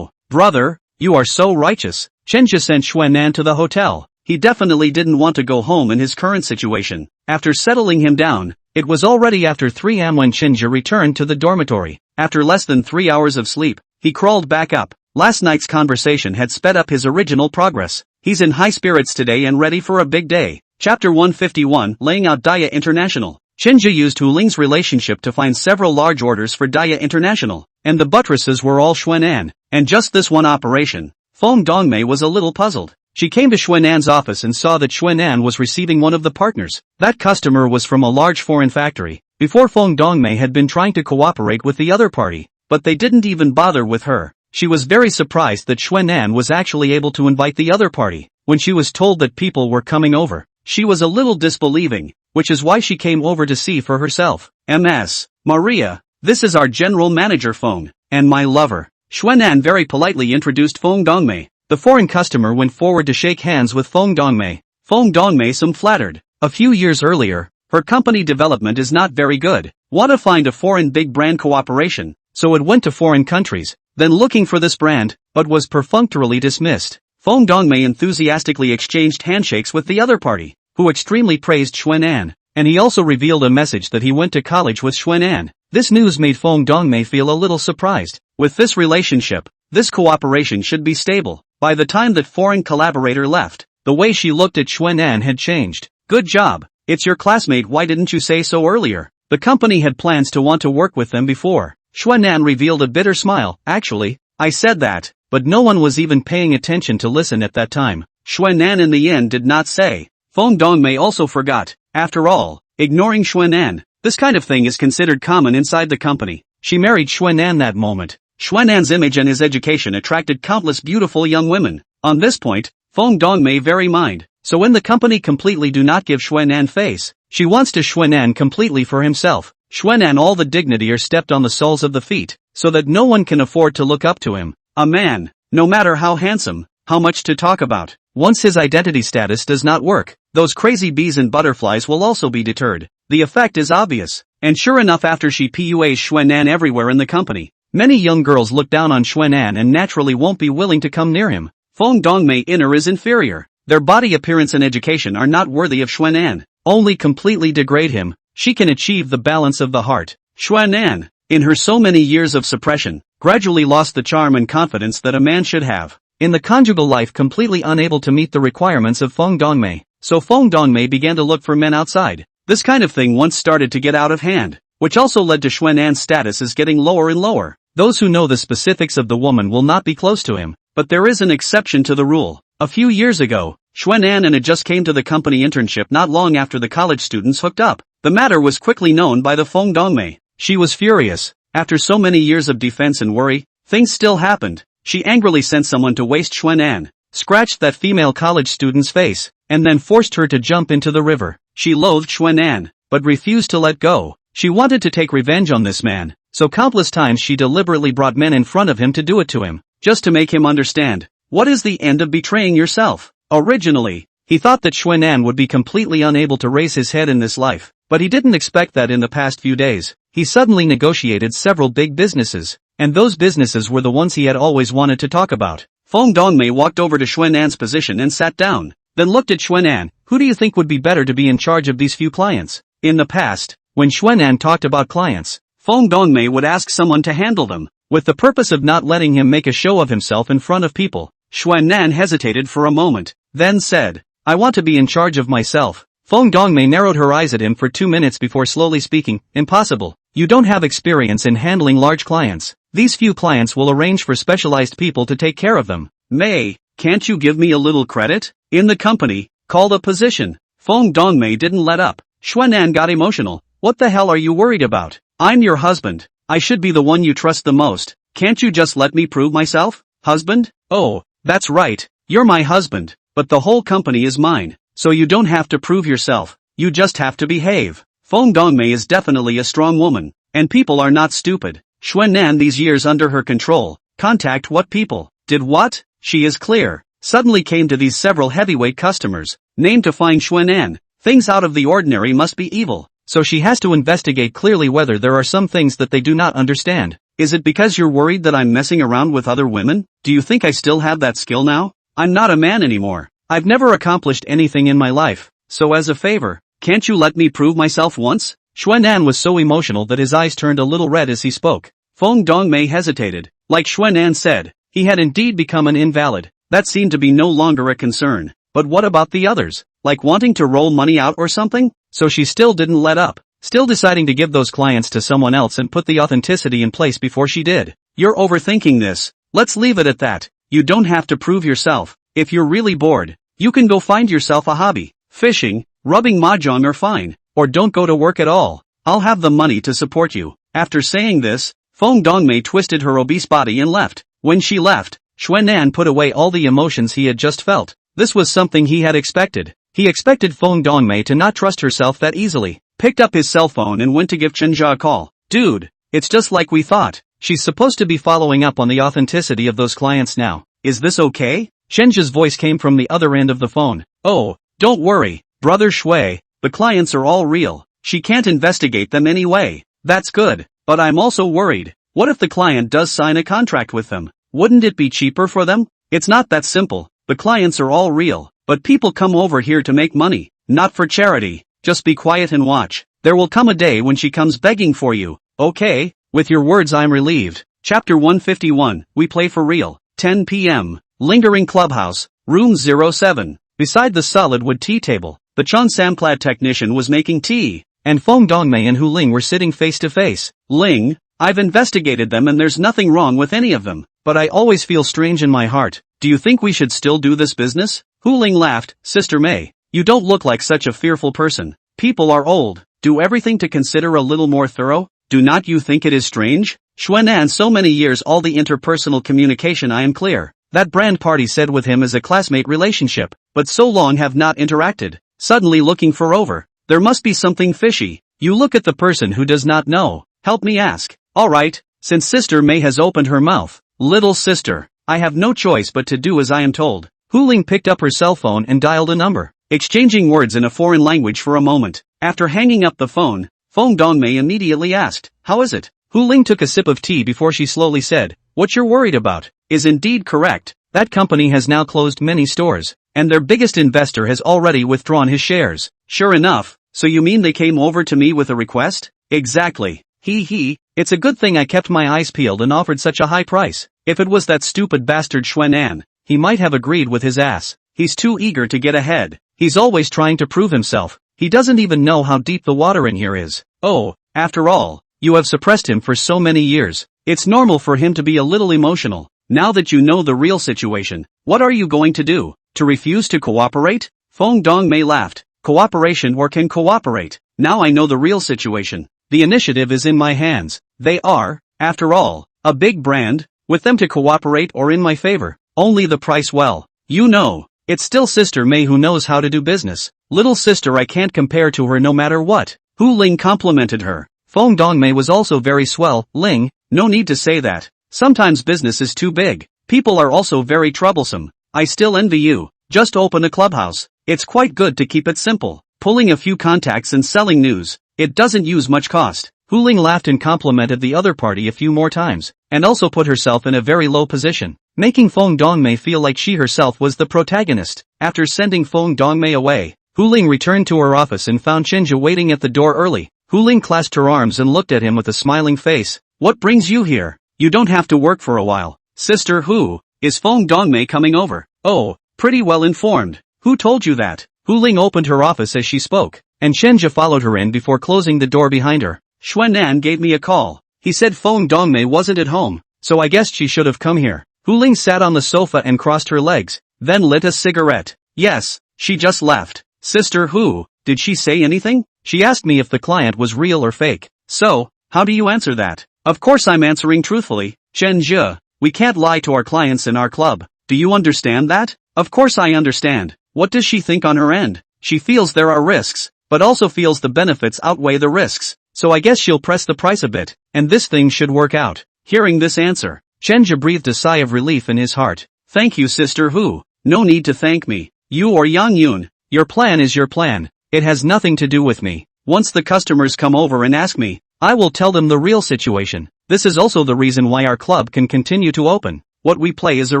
Brother, you are so righteous. Shenja sent Xuan'an to the hotel. He definitely didn't want to go home in his current situation. After settling him down, it was already after 3 am when Shenja returned to the dormitory. After less than 3 hours of sleep, he crawled back up. Last night's conversation had sped up his original progress. He's in high spirits today and ready for a big day. Chapter 151, Laying Out Daya International. Shenja used Hu Ling's relationship to find several large orders for Daya International, and the buttresses were all Xuan'an, and just this one operation. Feng Dongmei was a little puzzled. She came to Xuan'an's office and saw that Xuan'an was receiving one of the partners. That customer was from a large foreign factory. Before Feng Dongmei had been trying to cooperate with the other party, but they didn't even bother with her. She was very surprised that Xuan'an was actually able to invite the other party. When she was told that people were coming over, she was a little disbelieving, which is why she came over to see for herself. Ms. Maria, this is our general manager Feng, and my lover. Xuan'an very politely introduced Feng Dongmei. The foreign customer went forward to shake hands with Feng Dongmei. Feng Dongmei seemed flattered. A few years earlier, her company development is not very good. Want to find a foreign big brand cooperation, so it went to foreign countries, then looking for this brand, but was perfunctorily dismissed. Feng Dongmei enthusiastically exchanged handshakes with the other party, who extremely praised Xuan'an, and he also revealed a message that he went to college with Xuan'an. This news made Feng Dongmei feel a little surprised. With this relationship, this cooperation should be stable. By the time that foreign collaborator left, the way she looked at Xuan'an had changed. Good job. It's your classmate, why didn't you say so earlier? The company had plans to want to work with them before. Xuan'an revealed a bitter smile. Actually, I said that, but no one was even paying attention to listen at that time. Xuan'an in the end did not say. Feng Dongmei also forgot. After all, ignoring Xuan'an, this kind of thing is considered common inside the company. She married Xuan'an that moment. Xuan'an's image and his education attracted countless beautiful young women. On this point, Feng Dongmei very mind. So when the company completely do not give Xuan'an face, she wants to Xuan'an completely for himself. Xuan'an all the dignity are stepped on the soles of the feet, so that no one can afford to look up to him. A man, no matter how handsome, how much to talk about, once his identity status does not work, those crazy bees and butterflies will also be deterred. The effect is obvious, and sure enough after she PUAs Xuan'an everywhere in the company, many young girls look down on Xuan'an and naturally won't be willing to come near him. Feng Dongmei inner is inferior. Their body appearance and education are not worthy of Xuanan. Only completely degrade him. She can achieve the balance of the heart. Xuanan, in her so many years of suppression, gradually lost the charm and confidence that a man should have. In the conjugal life, completely unable to meet the requirements of Feng Dongmei, so Feng Dongmei began to look for men outside. This kind of thing once started to get out of hand, which also led to Xuanan's status as getting lower and lower. Those who know the specifics of the woman will not be close to him, but there is an exception to the rule. A few years ago, Xuanan and just came to the company internship not long after the college students hooked up. The matter was quickly known by the Feng Dongmei. She was furious. After so many years of defense and worry, things still happened. She angrily sent someone to waste Xuanan, scratched that female college student's face, and then forced her to jump into the river. She loathed Xuanan, but refused to let go. She wanted to take revenge on this man, so countless times she deliberately brought men in front of him to do it to him, just to make him understand. What is the end of betraying yourself? Originally, he thought that Xuanan would be completely unable to raise his head in this life, but he didn't expect that in the past few days. He suddenly negotiated several big businesses, and those businesses were the ones he had always wanted to talk about. Feng Dongmei walked over to Xuanan's position and sat down, then looked at Xuanan. Who do you think would be better to be in charge of these few clients? In the past, when Xuanan talked about clients, Feng Dongmei would ask someone to handle them, with the purpose of not letting him make a show of himself in front of people. Xuanan hesitated for a moment, then said, I want to be in charge of myself. Feng Dongmei narrowed her eyes at him for 2 minutes before slowly speaking, impossible. You don't have experience in handling large clients. These few clients will arrange for specialized people to take care of them. May, can't you give me a little credit? In the company, called a position. Feng Dongmei didn't let up. Xuanan got emotional. What the hell are you worried about? I'm your husband. I should be the one you trust the most. Can't you just let me prove myself? Husband? Oh, that's right. You're my husband, but the whole company is mine. So you don't have to prove yourself. You just have to behave. Feng Dongmei is definitely a strong woman, and people are not stupid. Xuanan these years under her control. Contact what people? Did what? She is clear. Suddenly came to these several heavyweight customers, named to find Xuanan. Things out of the ordinary must be evil, so she has to investigate clearly whether there are some things that they do not understand. Is it because you're worried that I'm messing around with other women? Do you think I still have that skill now? I'm not a man anymore. I've never accomplished anything in my life, so as a favor, can't you let me prove myself once? Xuanan was so emotional that his eyes turned a little red as he spoke. Feng Dongmei hesitated. Like Xuanan said, he had indeed become an invalid. That seemed to be no longer a concern. But what about the others? Like wanting to roll money out or something? So she still didn't let up, still deciding to give those clients to someone else and put the authenticity in place before she did. You're overthinking this. Let's leave it at that. You don't have to prove yourself. If you're really bored, you can go find yourself a hobby. Fishing, rubbing mahjong are fine. Or don't go to work at all. I'll have the money to support you. After saying this, Feng Dongmei twisted her obese body and left. When she left, Xuanan put away all the emotions he had just felt. This was something he had expected. He expected Feng Dongmei to not trust herself that easily. Picked up his cell phone and went to give Chenjia a call. Dude, it's just like we thought. She's supposed to be following up on the authenticity of those clients now. Is this okay? Chenjia's voice came from the other end of the phone. Oh, don't worry, brother Shui. The clients are all real. She can't investigate them anyway. That's good. But I'm also worried. What if the client does sign a contract with them? Wouldn't it be cheaper for them? It's not that simple. The clients are all real. But people come over here to make money, not for charity. Just be quiet and watch. There will come a day when she comes begging for you. Okay? With your words I'm relieved. Chapter 151. We play for real. 10 p.m. Lingering clubhouse. Room 07. Beside the solid wood tea table, the Chon Samplad technician was making tea, and Feng Dongmei and Hu Ling were sitting face to face. Ling, I've investigated them and there's nothing wrong with any of them, but I always feel strange in my heart. Do you think we should still do this business? Hu Ling laughed. Sister Mei, you don't look like such a fearful person. People are old. Do everything to consider a little more thorough. Do not you think it is strange? Xuanan so many years all the interpersonal communication I am clear. That brand party said with him as a classmate relationship, but so long have not interacted. Suddenly looking for over. There must be something fishy. You look at the person who does not know. Help me ask. Alright, since Sister Mei has opened her mouth. Little sister, I have no choice but to do as I am told. Hu Ling picked up her cell phone and dialed a number, exchanging words in a foreign language for a moment. After hanging up the phone, Feng Dongmei immediately asked, how is it? Hu Ling took a sip of tea before she slowly said, what you're worried about is indeed correct. That company has now closed many stores. and their biggest investor has already withdrawn his shares. Sure enough, so you mean they came over to me with a request? Exactly. It's a good thing I kept my eyes peeled and offered such a high price. If it was that stupid bastard Xuanan, he might have agreed with his ass. He's too eager to get ahead. He's always trying to prove himself. He doesn't even know how deep the water in here is. Oh, after all, you have suppressed him for so many years. It's normal for him to be a little emotional. Now that you know the real situation, what are you going to do? To refuse to cooperate? Feng Dongmei laughed. Cooperation or can cooperate. Now I know the real situation. The initiative is in my hands. They are, after all, a big brand. With them to cooperate or in my favor, only the price. Well, you know, it's still Sister Mei who knows how to do business. Little sister, I can't compare to her no matter what. Hu Ling complimented her. Feng Dongmei was also very swell. Ling, no need to say that. Sometimes business is too big. People are also very troublesome. I still envy you. Just open a clubhouse. It's quite good to keep it simple. Pulling a few contacts and selling news. It doesn't use much cost. Hu Ling laughed and complimented the other party a few more times, and also put herself in a very low position, making Feng Dongmei feel like she herself was the protagonist. After sending Feng Dongmei away, Hu Ling returned to her office and found Chenja waiting at the door early. Hu Ling clasped her arms and looked at him with a smiling face. What brings you here? You don't have to work for a while. Sister Hu, is Feng Dongmei coming over? Oh, pretty well informed. Who told you that? Hu Ling opened her office as she spoke, and Chenja followed her in before closing the door behind her. Xuanan gave me a call. He said Feng Dongmei wasn't at home, so I guessed she should have come here. Hu Ling sat on the sofa and crossed her legs, then lit a cigarette. Yes, she just left. Sister Hu, did she say anything? She asked me if the client was real or fake. So, how do you answer that? Of course I'm answering truthfully. Chenja, we can't lie to our clients in our club. Do you understand that? Of course I understand. What does she think on her end? She feels there are risks, but also feels the benefits outweigh the risks. So I guess she'll press the price a bit, and this thing should work out. Hearing this answer, Chenja breathed a sigh of relief in his heart. Thank you, Sister Hu. No need to thank me. You or Yang Yun, your plan is your plan. It has nothing to do with me. Once the customers come over and ask me, I will tell them the real situation. This is also the reason why our club can continue to open. What we play is a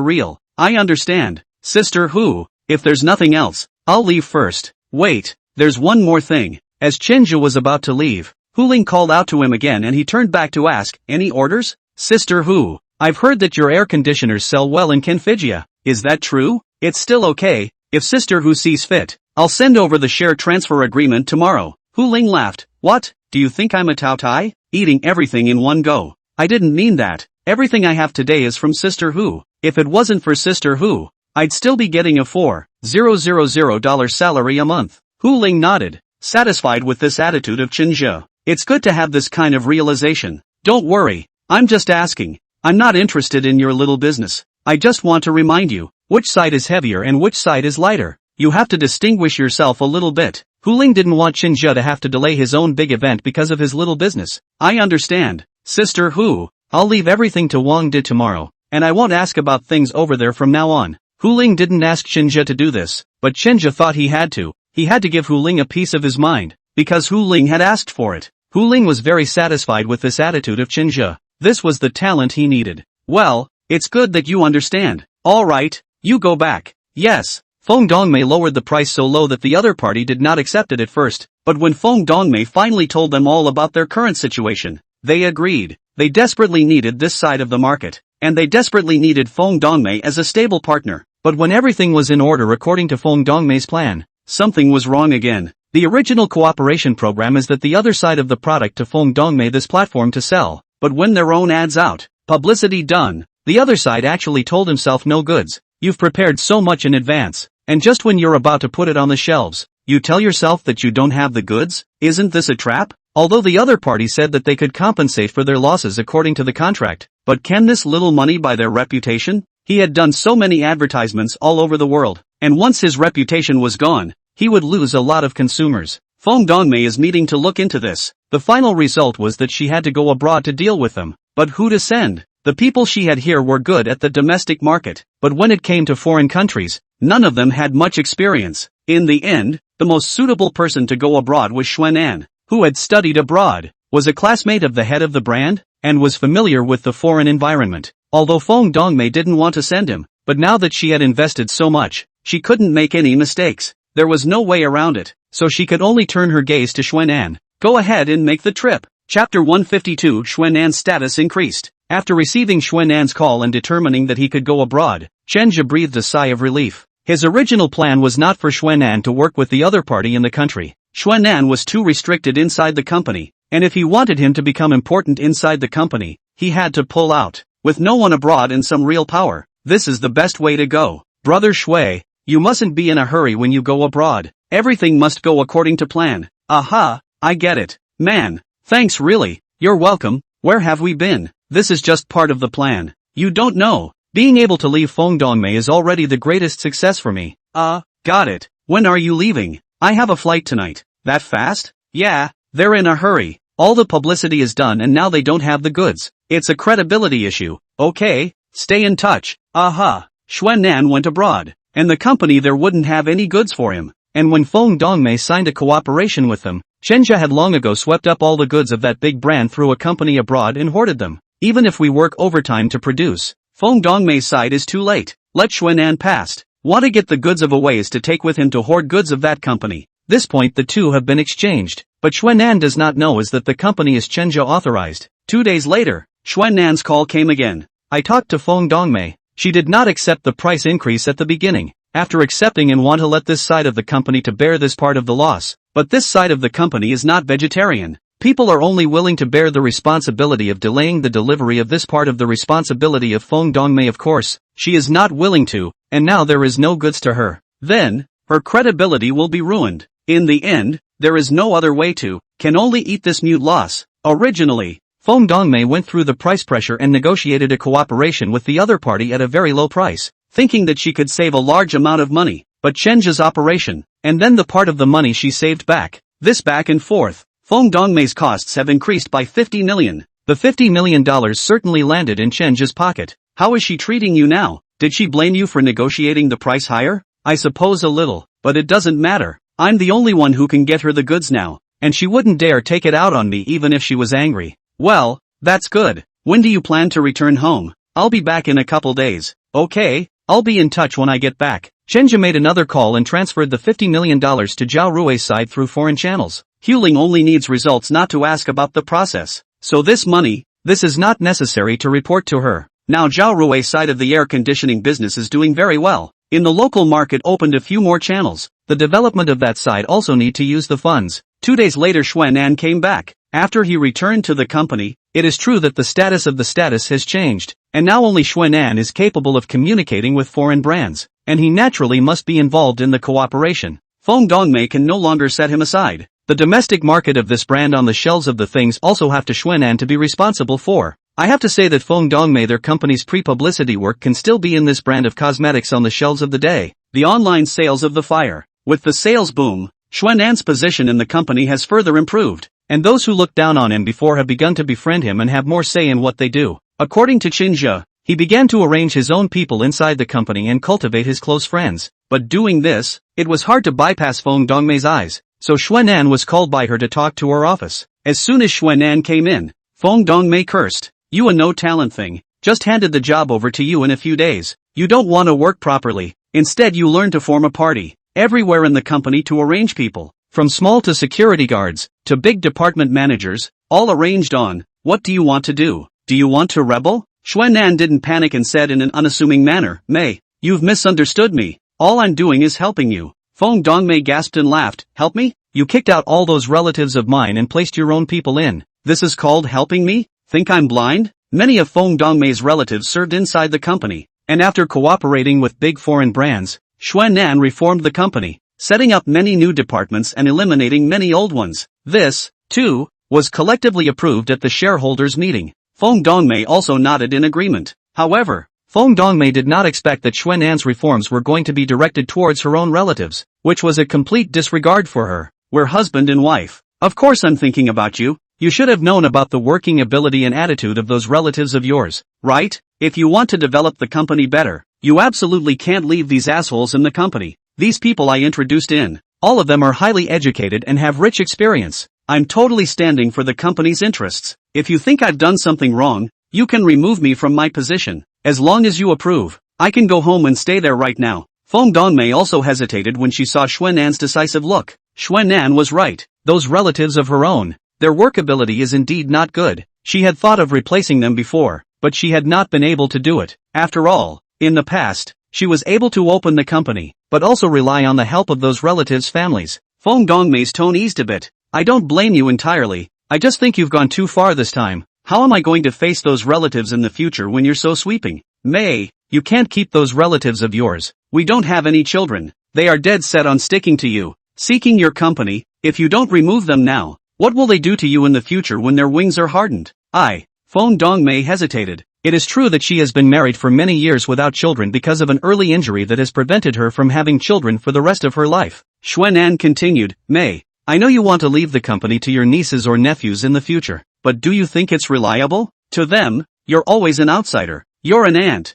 real. I understand. Sister Hu, if there's nothing else, I'll leave first. Wait, there's one more thing. As Chenja was about to leave, Hu Ling called out to him again and he turned back to ask, any orders? Sister Hu, I've heard that your air conditioners sell well in Kenfijia. Is that true? It's still okay. If Sister Hu sees fit, I'll send over the share transfer agreement tomorrow. Hu Ling laughed. What? Do you think I'm a Tao Tai? Eating everything in one go. I didn't mean that. Everything I have today is from Sister Hu. If it wasn't for Sister Hu, I'd still be getting a $4,000 salary a month. Hu Ling nodded, satisfied with this attitude of Chenja. It's good to have this kind of realization. Don't worry, I'm just asking. I'm not interested in your little business. I just want to remind you, which side is heavier and which side is lighter. You have to distinguish yourself a little bit. Hu Ling didn't want Chenja to have to delay his own big event because of his little business. I understand. Sister Hu, I'll leave everything to Wang Di tomorrow, and I won't ask about things over there from now on. Hu Ling didn't ask Chenja to do this, but Chenja thought he had to. He had to give Hu Ling a piece of his mind, because Hu Ling had asked for it. Hu Ling was very satisfied with this attitude of Chenja. This was the talent he needed. Well, it's good that you understand. Alright, you go back. Yes. Feng Dongmei lowered the price so low that the other party did not accept it at first, but when Feng Dongmei finally told them all about their current situation, they agreed. They desperately needed this side of the market, and they desperately needed Feng Dongmei as a stable partner. But when everything was in order according to Feng Dongmei's plan, something was wrong again. The original cooperation program is that the other side of the product to Feng Dongmei this platform to sell, but when their own ads out, publicity done, the other side actually told himself no goods. You've prepared so much in advance, and just when you're about to put it on the shelves, you tell yourself that you don't have the goods? Isn't this a trap? Although the other party said that they could compensate for their losses according to the contract, but can this little money buy their reputation? He had done so many advertisements all over the world, and once his reputation was gone, he would lose a lot of consumers. Feng Dongmei is meeting to look into this. The final result was that she had to go abroad to deal with them. But who to send? The people she had here were good at the domestic market, but when it came to foreign countries, none of them had much experience. In the end, the most suitable person to go abroad was Xuanan, who had studied abroad, was a classmate of the head of the brand, and was familiar with the foreign environment. Although Feng Dongmei didn't want to send him, but now that she had invested so much, she couldn't make any mistakes. There was no way around it, so she could only turn her gaze to Xuanan. Go ahead and make the trip. Chapter 152. Xuanan's status increased. After receiving Xuanan's call and determining that he could go abroad, Chenja breathed a sigh of relief. His original plan was not for Xuanan to work with the other party in the country. Xuanan was too restricted inside the company, and if he wanted him to become important inside the company, he had to pull out. With no one abroad and some real power, this is the best way to go. Brother Shui, you mustn't be in a hurry when you go abroad. Everything must go according to plan. Aha, I get it. Man, thanks really. You're welcome. Where have we been? This is just part of the plan. You don't know. Being able to leave Fengdongmei is already the greatest success for me. Got it. When are you leaving? I have a flight tonight. That fast? Yeah, they're in a hurry. All the publicity is done and now they don't have the goods. It's a credibility issue. Okay, stay in touch. Aha. Xuanan went abroad, and the company there wouldn't have any goods for him. And when Fengdongmei signed a cooperation with them, Chenja had long ago swept up all the goods of that big brand through a company abroad and hoarded them. Even if we work overtime to produce, Fengdongmei's side is too late. Let Xuanan past. Want to get the goods of a ways to take with him to hoard goods of that company. This point the two have been exchanged, but Xuanan does not know is that the company is Chenja authorized. 2 days later, Xuanan's call came again. I talked to Fengdongmei. She did not accept the price increase at the beginning. After accepting and want to let this side of the company to bear this part of the loss. But this side of the company is not vegetarian. People are only willing to bear the responsibility of delaying the delivery of this part of the responsibility of Fengdongmei. Of course, she is not willing to, and now there is no goods to her. Then, her credibility will be ruined. In the end, there is no other way to, can only eat this mute loss. Originally, Fengdongmei went through the price pressure and negotiated a cooperation with the other party at a very low price, thinking that she could save a large amount of money. But Chenja's operation, and then the part of the money she saved back. This back and forth, Fengdongmei's costs have increased by 50 million. The $50 million certainly landed in Chenja's pocket. How is she treating you now? Did she blame you for negotiating the price higher? I suppose a little, but it doesn't matter. I'm the only one who can get her the goods now, and she wouldn't dare take it out on me even if she was angry. Well, that's good. When do you plan to return home? I'll be back in a couple days. Okay, I'll be in touch when I get back. Chenja made another call and transferred the $50 million to Zhao Rui's side through foreign channels. Huling only needs results, not to ask about the process. So this money, this is not necessary to report to her. Now Zhao Rui's side of the air conditioning business is doing very well. In the local market opened a few more channels. The development of that side also need to use the funds. 2 days later Xuanan came back. After he returned to the company, it is true that the status of the status has changed, and now only Xuanan is capable of communicating with foreign brands, and he naturally must be involved in the cooperation. Fengdongmei can no longer set him aside. The domestic market of this brand on the shelves of the things also have to Xuanan to be responsible for. I have to say that Fengdongmei, their company's pre-publicity work can still be in this brand of cosmetics on the shelves of the day. The online sales of the fire. With the sales boom, Xuanan's position in the company has further improved, and those who looked down on him before have begun to befriend him and have more say in what they do. According to Chenja, he began to arrange his own people inside the company and cultivate his close friends. But doing this, it was hard to bypass Fengdongmei's eyes, so Xuanan was called by her to talk to her office. As soon as Xuanan came in, Fengdongmei cursed. You a no-talent thing, just handed the job over to you in a few days. You don't want to work properly. Instead you learn to form a party, everywhere in the company to arrange people, from small to security guards, to big department managers, all arranged on, what do you want to do? Do you want to rebel? Xuanan didn't panic and said in an unassuming manner, Mei, you've misunderstood me. All I'm doing is helping you. Fengdongmei gasped and laughed, help me? You kicked out all those relatives of mine and placed your own people in. This is called helping me? Think I'm blind? Many of Fengdongmei's relatives served inside the company, and after cooperating with big foreign brands, Xuanan reformed the company, setting up many new departments and eliminating many old ones. This, too, was collectively approved at the shareholders' meeting. Fengdongmei also nodded in agreement. However, Fengdongmei did not expect that Xuanan's reforms were going to be directed towards her own relatives, which was a complete disregard for her. We're husband and wife. Of course I'm thinking about you. You should have known about the working ability and attitude of those relatives of yours, right? If you want to develop the company better, you absolutely can't leave these assholes in the company. These people I introduced in, all of them are highly educated and have rich experience. I'm totally standing for the company's interests. If you think I've done something wrong, you can remove me from my position. As long as you approve, I can go home and stay there right now. Feng Dongmei also hesitated when she saw Xuan'an's decisive look. Xuan'an was right. Those relatives of her own, their work ability is indeed not good. She had thought of replacing them before, but she had not been able to do it. After all, in the past, she was able to open the company, but also rely on the help of those relatives' families. Feng Dongmei's tone eased a bit. I don't blame you entirely, I just think you've gone too far this time. How am I going to face those relatives in the future when you're so sweeping? Mei, you can't keep those relatives of yours. We don't have any children. They are dead set on sticking to you, seeking your company. If you don't remove them now, what will they do to you in the future when their wings are hardened? Feng Dongmei hesitated. It is true that she has been married for many years without children because of an early injury that has prevented her from having children for the rest of her life. Xuan'an continued, Mei, I know you want to leave the company to your nieces or nephews in the future, but do you think it's reliable? To them, you're always an outsider. You're an aunt,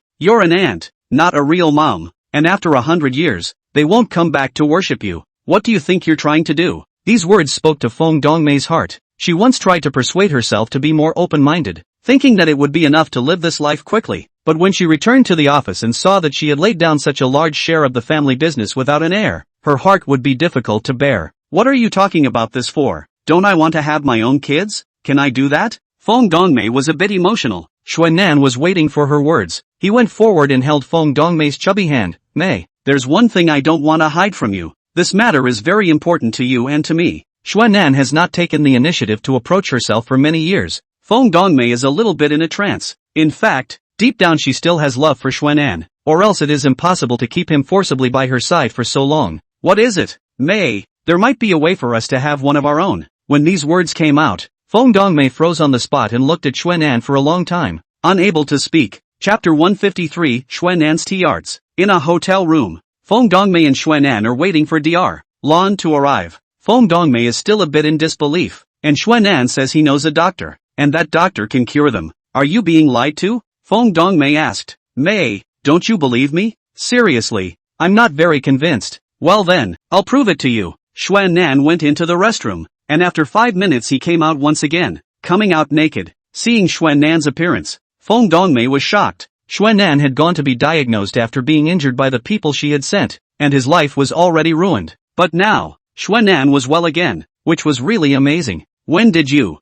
not a real mom, and after 100 years, they won't come back to worship you. What do you think you're trying to do? These words spoke to Feng Dongmei's heart. She once tried to persuade herself to be more open-minded, thinking that it would be enough to live this life quickly, but when she returned to the office and saw that she had laid down such a large share of the family business without an heir, her heart would be difficult to bear. What are you talking about this for? Don't I want to have my own kids? Can I do that? Feng Dongmei was a bit emotional. Xuan'an was waiting for her words. He went forward and held Feng Dongmei's chubby hand. Mei, there's one thing I don't want to hide from you. This matter is very important to you and to me. Xuan'an has not taken the initiative to approach herself for many years. Feng Dongmei is a little bit in a trance. In fact, deep down she still has love for Xuan'an, or else it is impossible to keep him forcibly by her side for so long. What is it? Mei, there might be a way for us to have one of our own. When these words came out, Feng Dongmei froze on the spot and looked at Xuan'an for a long time, unable to speak. Chapter 153, Xuan'an's Tea Arts. In a hotel room, Feng Dongmei and Xuan'an are waiting for Dr. Lan to arrive. Feng Dongmei is still a bit in disbelief, and Xuan'an says he knows a doctor, and that doctor can cure them. Are you being lied to? Feng Dongmei asked. Mei, don't you believe me? Seriously, I'm not very convinced. Well then, I'll prove it to you. Xuan'an went into the restroom, and after 5 minutes he came out once again, coming out naked. Seeing Xuan'an's appearance, Feng Dongmei was shocked. Xuan'an had gone to be diagnosed after being injured by the people she had sent, and his life was already ruined. But now, Xuan'an was well again, which was really amazing. When did you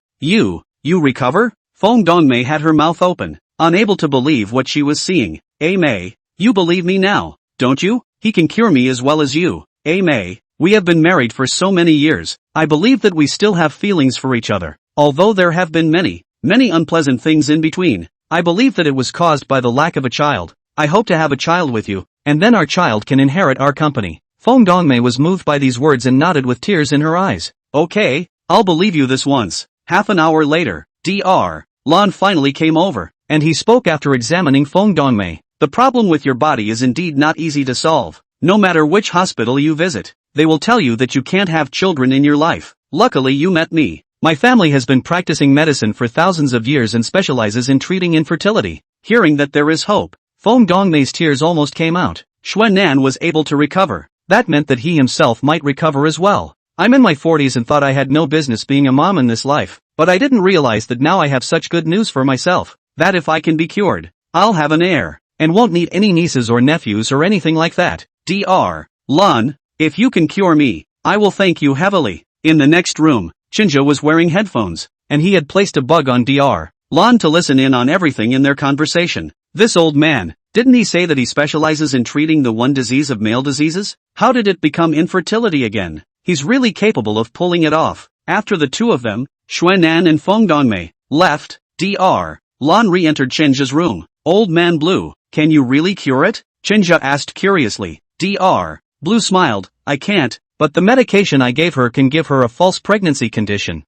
recover? Feng Dongmei had her mouth open, unable to believe what she was seeing. Mei, you believe me now, don't you? He can cure me as well as you. Mei, we have been married for so many years, I believe that we still have feelings for each other, although there have been many unpleasant things in between. I believe that it was caused by the lack of a child. I hope to have a child with you, and then our child can inherit our company. Feng Dongmei was moved by these words and nodded with tears in her eyes. Okay, I'll believe you this once. Half an hour later, Dr. Lan finally came over, and he spoke after examining Feng Dongmei. The problem with your body is indeed not easy to solve. No matter which hospital you visit, they will tell you that you can't have children in your life. Luckily you met me. My family has been practicing medicine for thousands of years and specializes in treating infertility. Hearing that there is hope, Feng Dongmei's tears almost came out. Xuan'an was able to recover. That meant that he himself might recover as well. I'm in my 40s and thought I had no business being a mom in this life, but I didn't realize that now I have such good news for myself, that if I can be cured, I'll have an heir, and won't need any nieces or nephews or anything like that. Dr. Lan, if you can cure me, I will thank you heavily. In the next room, Chinja was wearing headphones, and he had placed a bug on Dr. Lan to listen in on everything in their conversation. This old man, didn't he say that he specializes in treating the one disease of male diseases? How did it become infertility again? He's really capable of pulling it off. After the two of them, Xuan'an and Feng Dongmei, left, Dr. Lan re-entered Chinja's room. Old man Blue, can you really cure it? Chinja asked curiously. Dr. Blue smiled, I can't, but the medication I gave her can give her a false pregnancy condition.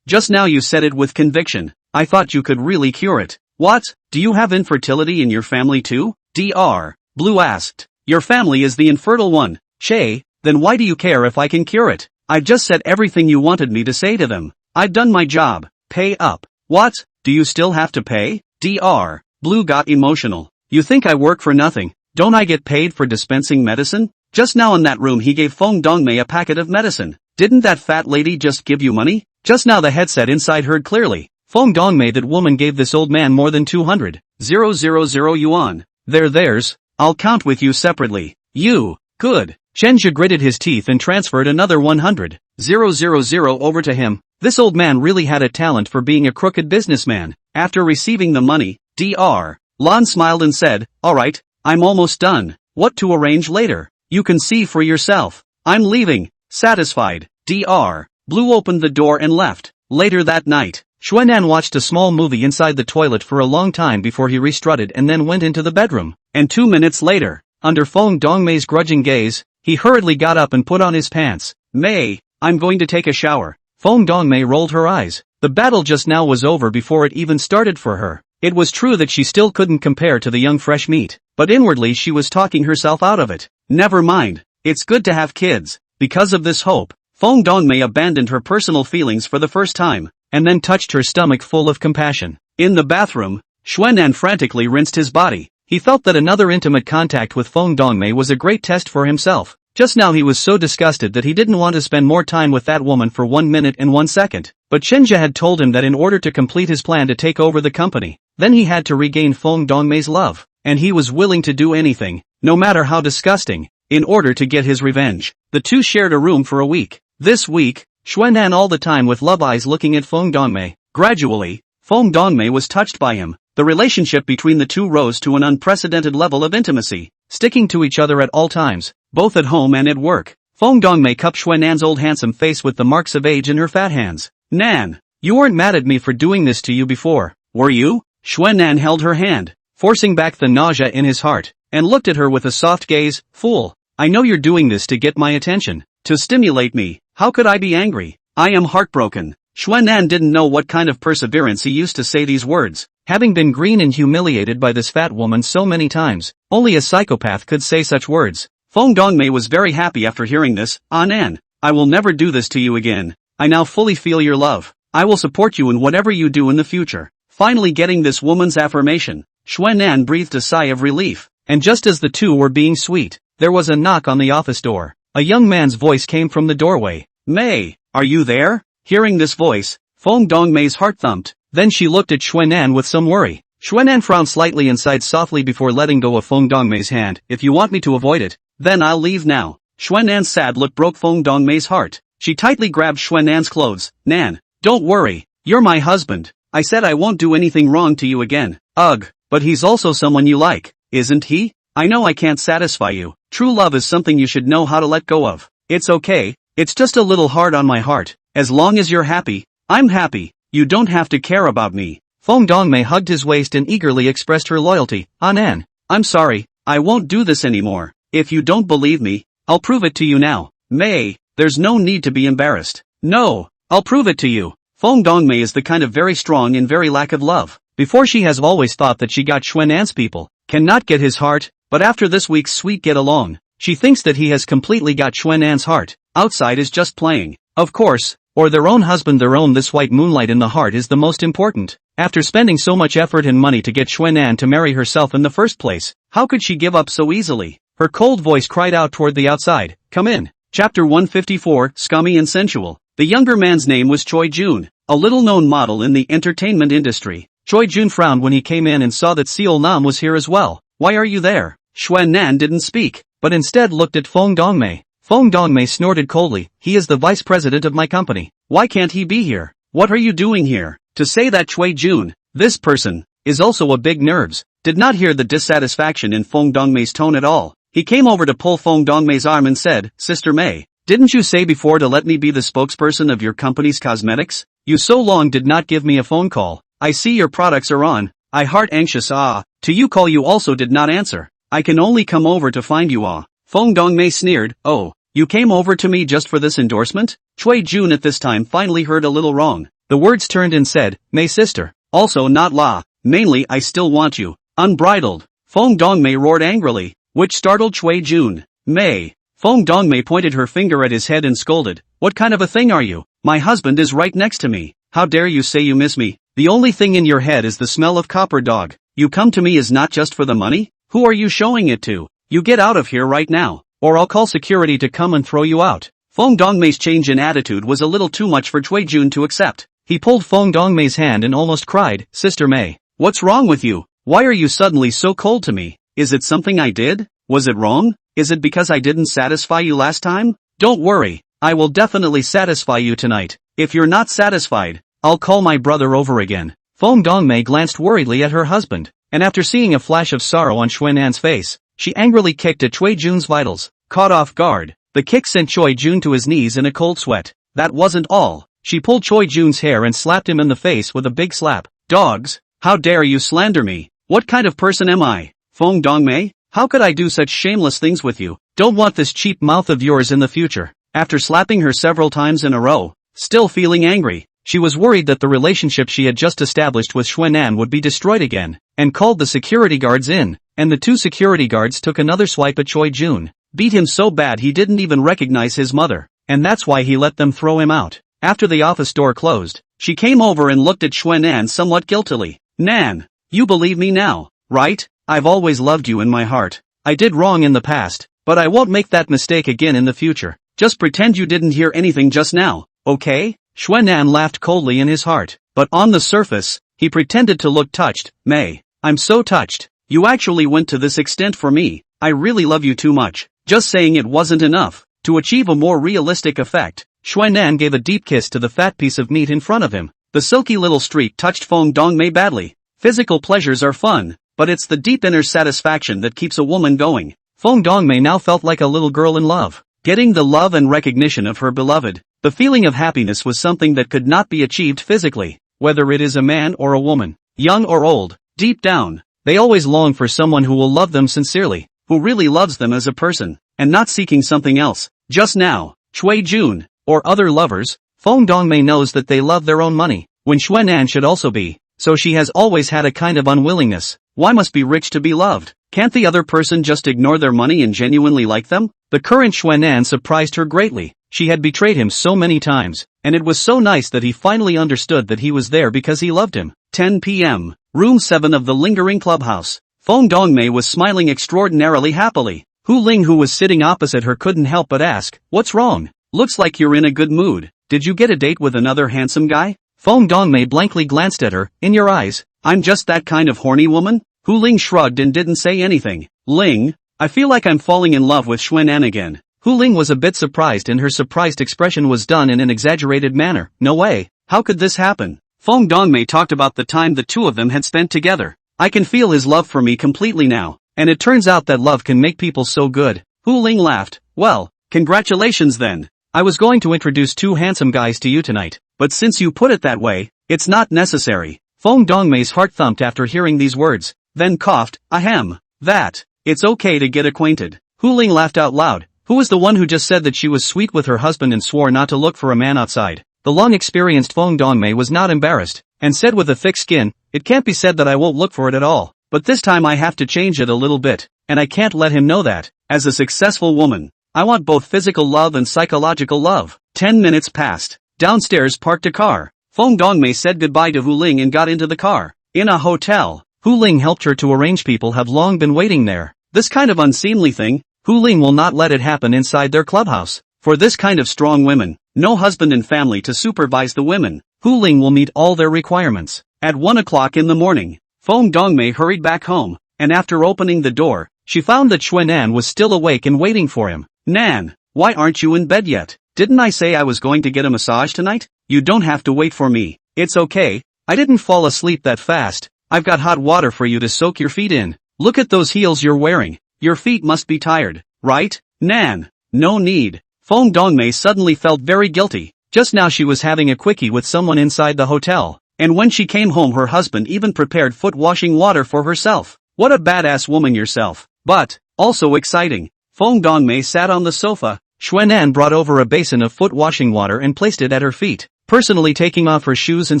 Just now you said it with conviction. I thought you could really cure it. What? Do you have infertility in your family too? Dr. Blue asked. Your family is the infertile one. Che, then why do you care if I can cure it? I've just said everything you wanted me to say to them. I've done my job. Pay up. What? Do you still have to pay? Dr. Blue got emotional. You think I work for nothing? Don't I get paid for dispensing medicine? Just now in that room he gave Feng Dongmei a packet of medicine. Didn't that fat lady just give you money? Just now the headset inside heard clearly. Feng Dongmei, that woman gave this old man more than 200,000 yuan. They're theirs. I'll count with you separately. Good. Chenja gritted his teeth and transferred another 100,000 over to him. This old man really had a talent for being a crooked businessman. After receiving the money, Dr. Lan smiled and said, "Alright, I'm almost done. What to arrange later? You can see for yourself. I'm leaving." Satisfied, Dr. Blue opened the door and left. Later that night, Xuanan watched a small movie inside the toilet for a long time before he restrutted and then went into the bedroom. And 2 minutes later, under Feng Dongmei's grudging gaze, he hurriedly got up and put on his pants. "Mei, I'm going to take a shower." Feng Dongmei rolled her eyes. The battle just now was over before it even started for her. It was true that she still couldn't compare to the young fresh meat, but inwardly she was talking herself out of it. Never mind, it's good to have kids. Because of this hope, Feng Dongmei abandoned her personal feelings for the first time, and then touched her stomach full of compassion. In the bathroom, Xuanan frantically rinsed his body. He felt that another intimate contact with Feng Dongmei was a great test for himself. Just now he was so disgusted that he didn't want to spend more time with that woman for 1 minute and 1 second. But Chenja had told him that in order to complete his plan to take over the company, then he had to regain Feng Dongmei's love. And he was willing to do anything, no matter how disgusting, in order to get his revenge. The two shared a room for a week. This week, Xuanan all the time with love eyes looking at Feng Dongmei. Gradually, Feng Dongmei was touched by him. The relationship between the two rose to an unprecedented level of intimacy, sticking to each other at all times, both at home and at work. Feng Dongmei cupped Xuanan's old handsome face with the marks of age in her fat hands. "Nan, you weren't mad at me for doing this to you before, were you?" Xuanan held her hand, forcing back the nausea in his heart, and looked at her with a soft gaze. "Fool, I know you're doing this to get my attention, to stimulate me. How could I be angry? I am heartbroken." Xuanan didn't know what kind of perseverance he used to say these words. Having been green and humiliated by this fat woman so many times, only a psychopath could say such words. Feng Dongmei was very happy after hearing this. "Ah Nan, I will never do this to you again. I now fully feel your love. I will support you in whatever you do in the future." Finally getting this woman's affirmation, Xuanan breathed a sigh of relief. And just as the two were being sweet, there was a knock on the office door. A young man's voice came from the doorway. "Mei, are you there?" Hearing this voice, Feng Dongmei's heart thumped. Then she looked at Xuanan with some worry. Xuanan frowned slightly and sighed softly before letting go of Feng Dongmei's hand. "If you want me to avoid it, then I'll leave now." Xuanan's sad look broke Feng Dongmei's heart. She tightly grabbed Xuanan's clothes. "Nan, don't worry, you're my husband. I said I won't do anything wrong to you again." "Ugh, but he's also someone you like, isn't he? I know I can't satisfy you. True love is something you should know how to let go of. It's okay, it's just a little hard on my heart. As long as you're happy, I'm happy. You don't have to care about me." Feng Dongmei hugged his waist and eagerly expressed her loyalty. "Ah Nan, I'm sorry, I won't do this anymore. If you don't believe me, I'll prove it to you now." "Mei, there's no need to be embarrassed." "No, I'll prove it to you." Feng Dongmei is the kind of very strong and very lack of love. Before she has always thought that she got Xuanan's people, cannot get his heart, but after this week's sweet get along, she thinks that he has completely got Xuanan's heart. Outside is just playing. Of course, or their own husband their own this white moonlight in the heart is the most important. After spending so much effort and money to get Xuanan to marry herself in the first place, how could she give up so easily? Her cold voice cried out toward the outside. "Come in." Chapter 154, Scummy and Sensual. The younger man's name was Choi Jun, a little-known model in the entertainment industry. Choi Jun frowned when he came in and saw that Seol Nam was here as well. "Why are you there?" Xuanan didn't speak, but instead looked at Feng Dongmei. Feng Dongmei snorted coldly. "He is the vice president of my company. Why can't he be here? What are you doing here?" To say that Choi Jun, this person, is also a big nerves, did not hear the dissatisfaction in Feng Dongmei's tone at all. He came over to pull Feng Dongmei's arm and said, "Sister Mei, didn't you say before to let me be the spokesperson of your company's cosmetics? You so long did not give me a phone call. I see your products are on. I heart anxious to you call you also did not answer. I can only come over to find you Feng Dongmei sneered. "Oh, you came over to me just for this endorsement?" Choi Jun at this time finally heard a little wrong. The words turned and said, "Mei sister. Also not la. Mainly I still want you. Unbridled." Feng Dongmei roared angrily, which startled Choi Jun. "Mei." Feng Dongmei pointed her finger at his head and scolded. "What kind of a thing are you? My husband is right next to me. How dare you say you miss me? The only thing in your head is the smell of copper dog. You come to me is not just for the money? Who are you showing it to? You get out of here right now, or I'll call security to come and throw you out." Feng Dongmei's change in attitude was a little too much for Choi Jun to accept. He pulled Feng Dongmei's hand and almost cried, "Sister Mei, what's wrong with you? Why are you suddenly so cold to me? Is it something I did? Was it wrong? Is it because I didn't satisfy you last time? Don't worry, I will definitely satisfy you tonight. If you're not satisfied, I'll call my brother over again. Fong Dongmei glanced worriedly at her husband, and after seeing a flash of sorrow on Xuan'an's face, she angrily kicked at Cui Jun's vitals. Caught off guard, the kick sent Cui Jun to his knees in a cold sweat. That wasn't all. She pulled Cui Jun's hair and slapped him in the face with a big slap. Dogs, how dare you slander me? What kind of person am I? Fong Dongmei? How could I do such shameless things with you? Don't want this cheap mouth of yours in the future. After slapping her several times in a row, still feeling angry, she was worried that the relationship she had just established with Xuan'an would be destroyed again, and called the security guards in, and the two security guards took another swipe at Cui Jun. Beat him so bad he didn't even recognize his mother, and that's why he let them throw him out. After the office door closed, she came over and looked at Xuan'an somewhat guiltily. Nan, you believe me now, right? I've always loved you in my heart. I did wrong in the past, but I won't make that mistake again in the future. Just pretend you didn't hear anything just now, okay? Xuan'an laughed coldly in his heart, but on the surface, he pretended to look touched. May, I'm so touched. You actually went to this extent for me. I really love you too much. Just saying it wasn't enough. To achieve a more realistic effect, Xuan'an gave a deep kiss to the fat piece of meat in front of him. The silky little streak touched Fong Dongmei badly. Physical pleasures are fun, but it's the deep inner satisfaction that keeps a woman going. Fong Dongmei now felt like a little girl in love, getting the love and recognition of her beloved. The feeling of happiness was something that could not be achieved physically, whether it is a man or a woman, young or old. Deep down, they always long for someone who will love them sincerely, who really loves them as a person, and not seeking something else. Just now, Cui Jun, or other lovers, Fong Dongmei knows that they love their own money, when Xuan'an should also be, so she has always had a kind of unwillingness. Why must be rich to be loved? Can't the other person just ignore their money and genuinely like them? The current Xuan'an surprised her greatly. She had betrayed him so many times, and it was so nice that he finally understood that he was there because he loved him. 10 p.m. Room 7 of the lingering clubhouse. Fong Dongmei was smiling extraordinarily happily. Hu Ling, who was sitting opposite her, couldn't help but ask, "What's wrong? Looks like you're in a good mood. Did you get a date with another handsome guy?" Fong Dongmei blankly glanced at her. "In your eyes, I'm just that kind of horny woman?" Hu Ling shrugged and didn't say anything. "Ling, I feel like I'm falling in love with Xuan'an again." Hu Ling was a bit surprised, and her surprised expression was done in an exaggerated manner. "No way. How could this happen?" Fong Dongmei talked about the time the two of them had spent together. "I can feel his love for me completely now, and it turns out that love can make people so good." Hu Ling laughed. "Well, congratulations then. I was going to introduce two handsome guys to you tonight, but since you put it that way, it's not necessary." Fong Dongmei's heart thumped after hearing these words, then coughed. "Ahem. That. It's okay to get acquainted." Hu Ling laughed out loud. Who was the one who just said that she was sweet with her husband and swore not to look for a man outside? The long-experienced Fong Dongmei was not embarrassed, and said with a thick skin, "It can't be said that I won't look for it at all, but this time I have to change it a little bit, and I can't let him know that. As a successful woman, I want both physical love and psychological love." 10 minutes passed. Downstairs parked a car. Fong Dongmei said goodbye to Hu Ling and got into the car. In a hotel, Hu Ling helped her to arrange. People have long been waiting there. This kind of unseemly thing, Hu Ling will not let it happen inside their clubhouse. For this kind of strong women, no husband and family to supervise the women. Hu Ling will meet all their requirements. At 1 o'clock in the morning, Fong Dongmei hurried back home, and after opening the door, she found that Xuan'an was still awake and waiting for him. "Nan, why aren't you in bed yet? Didn't I say I was going to get a massage tonight? You don't have to wait for me. It's okay, I didn't fall asleep that fast. I've got hot water for you to soak your feet in. Look at those heels you're wearing. Your feet must be tired, right? Nan, no need." Fong Dongmei suddenly felt very guilty. Just now she was having a quickie with someone inside the hotel, and when she came home her husband even prepared foot washing water for herself. What a badass woman yourself. But, also exciting. Fong Dongmei sat on the sofa. Xuan'an brought over a basin of foot washing water and placed it at her feet. Personally taking off her shoes and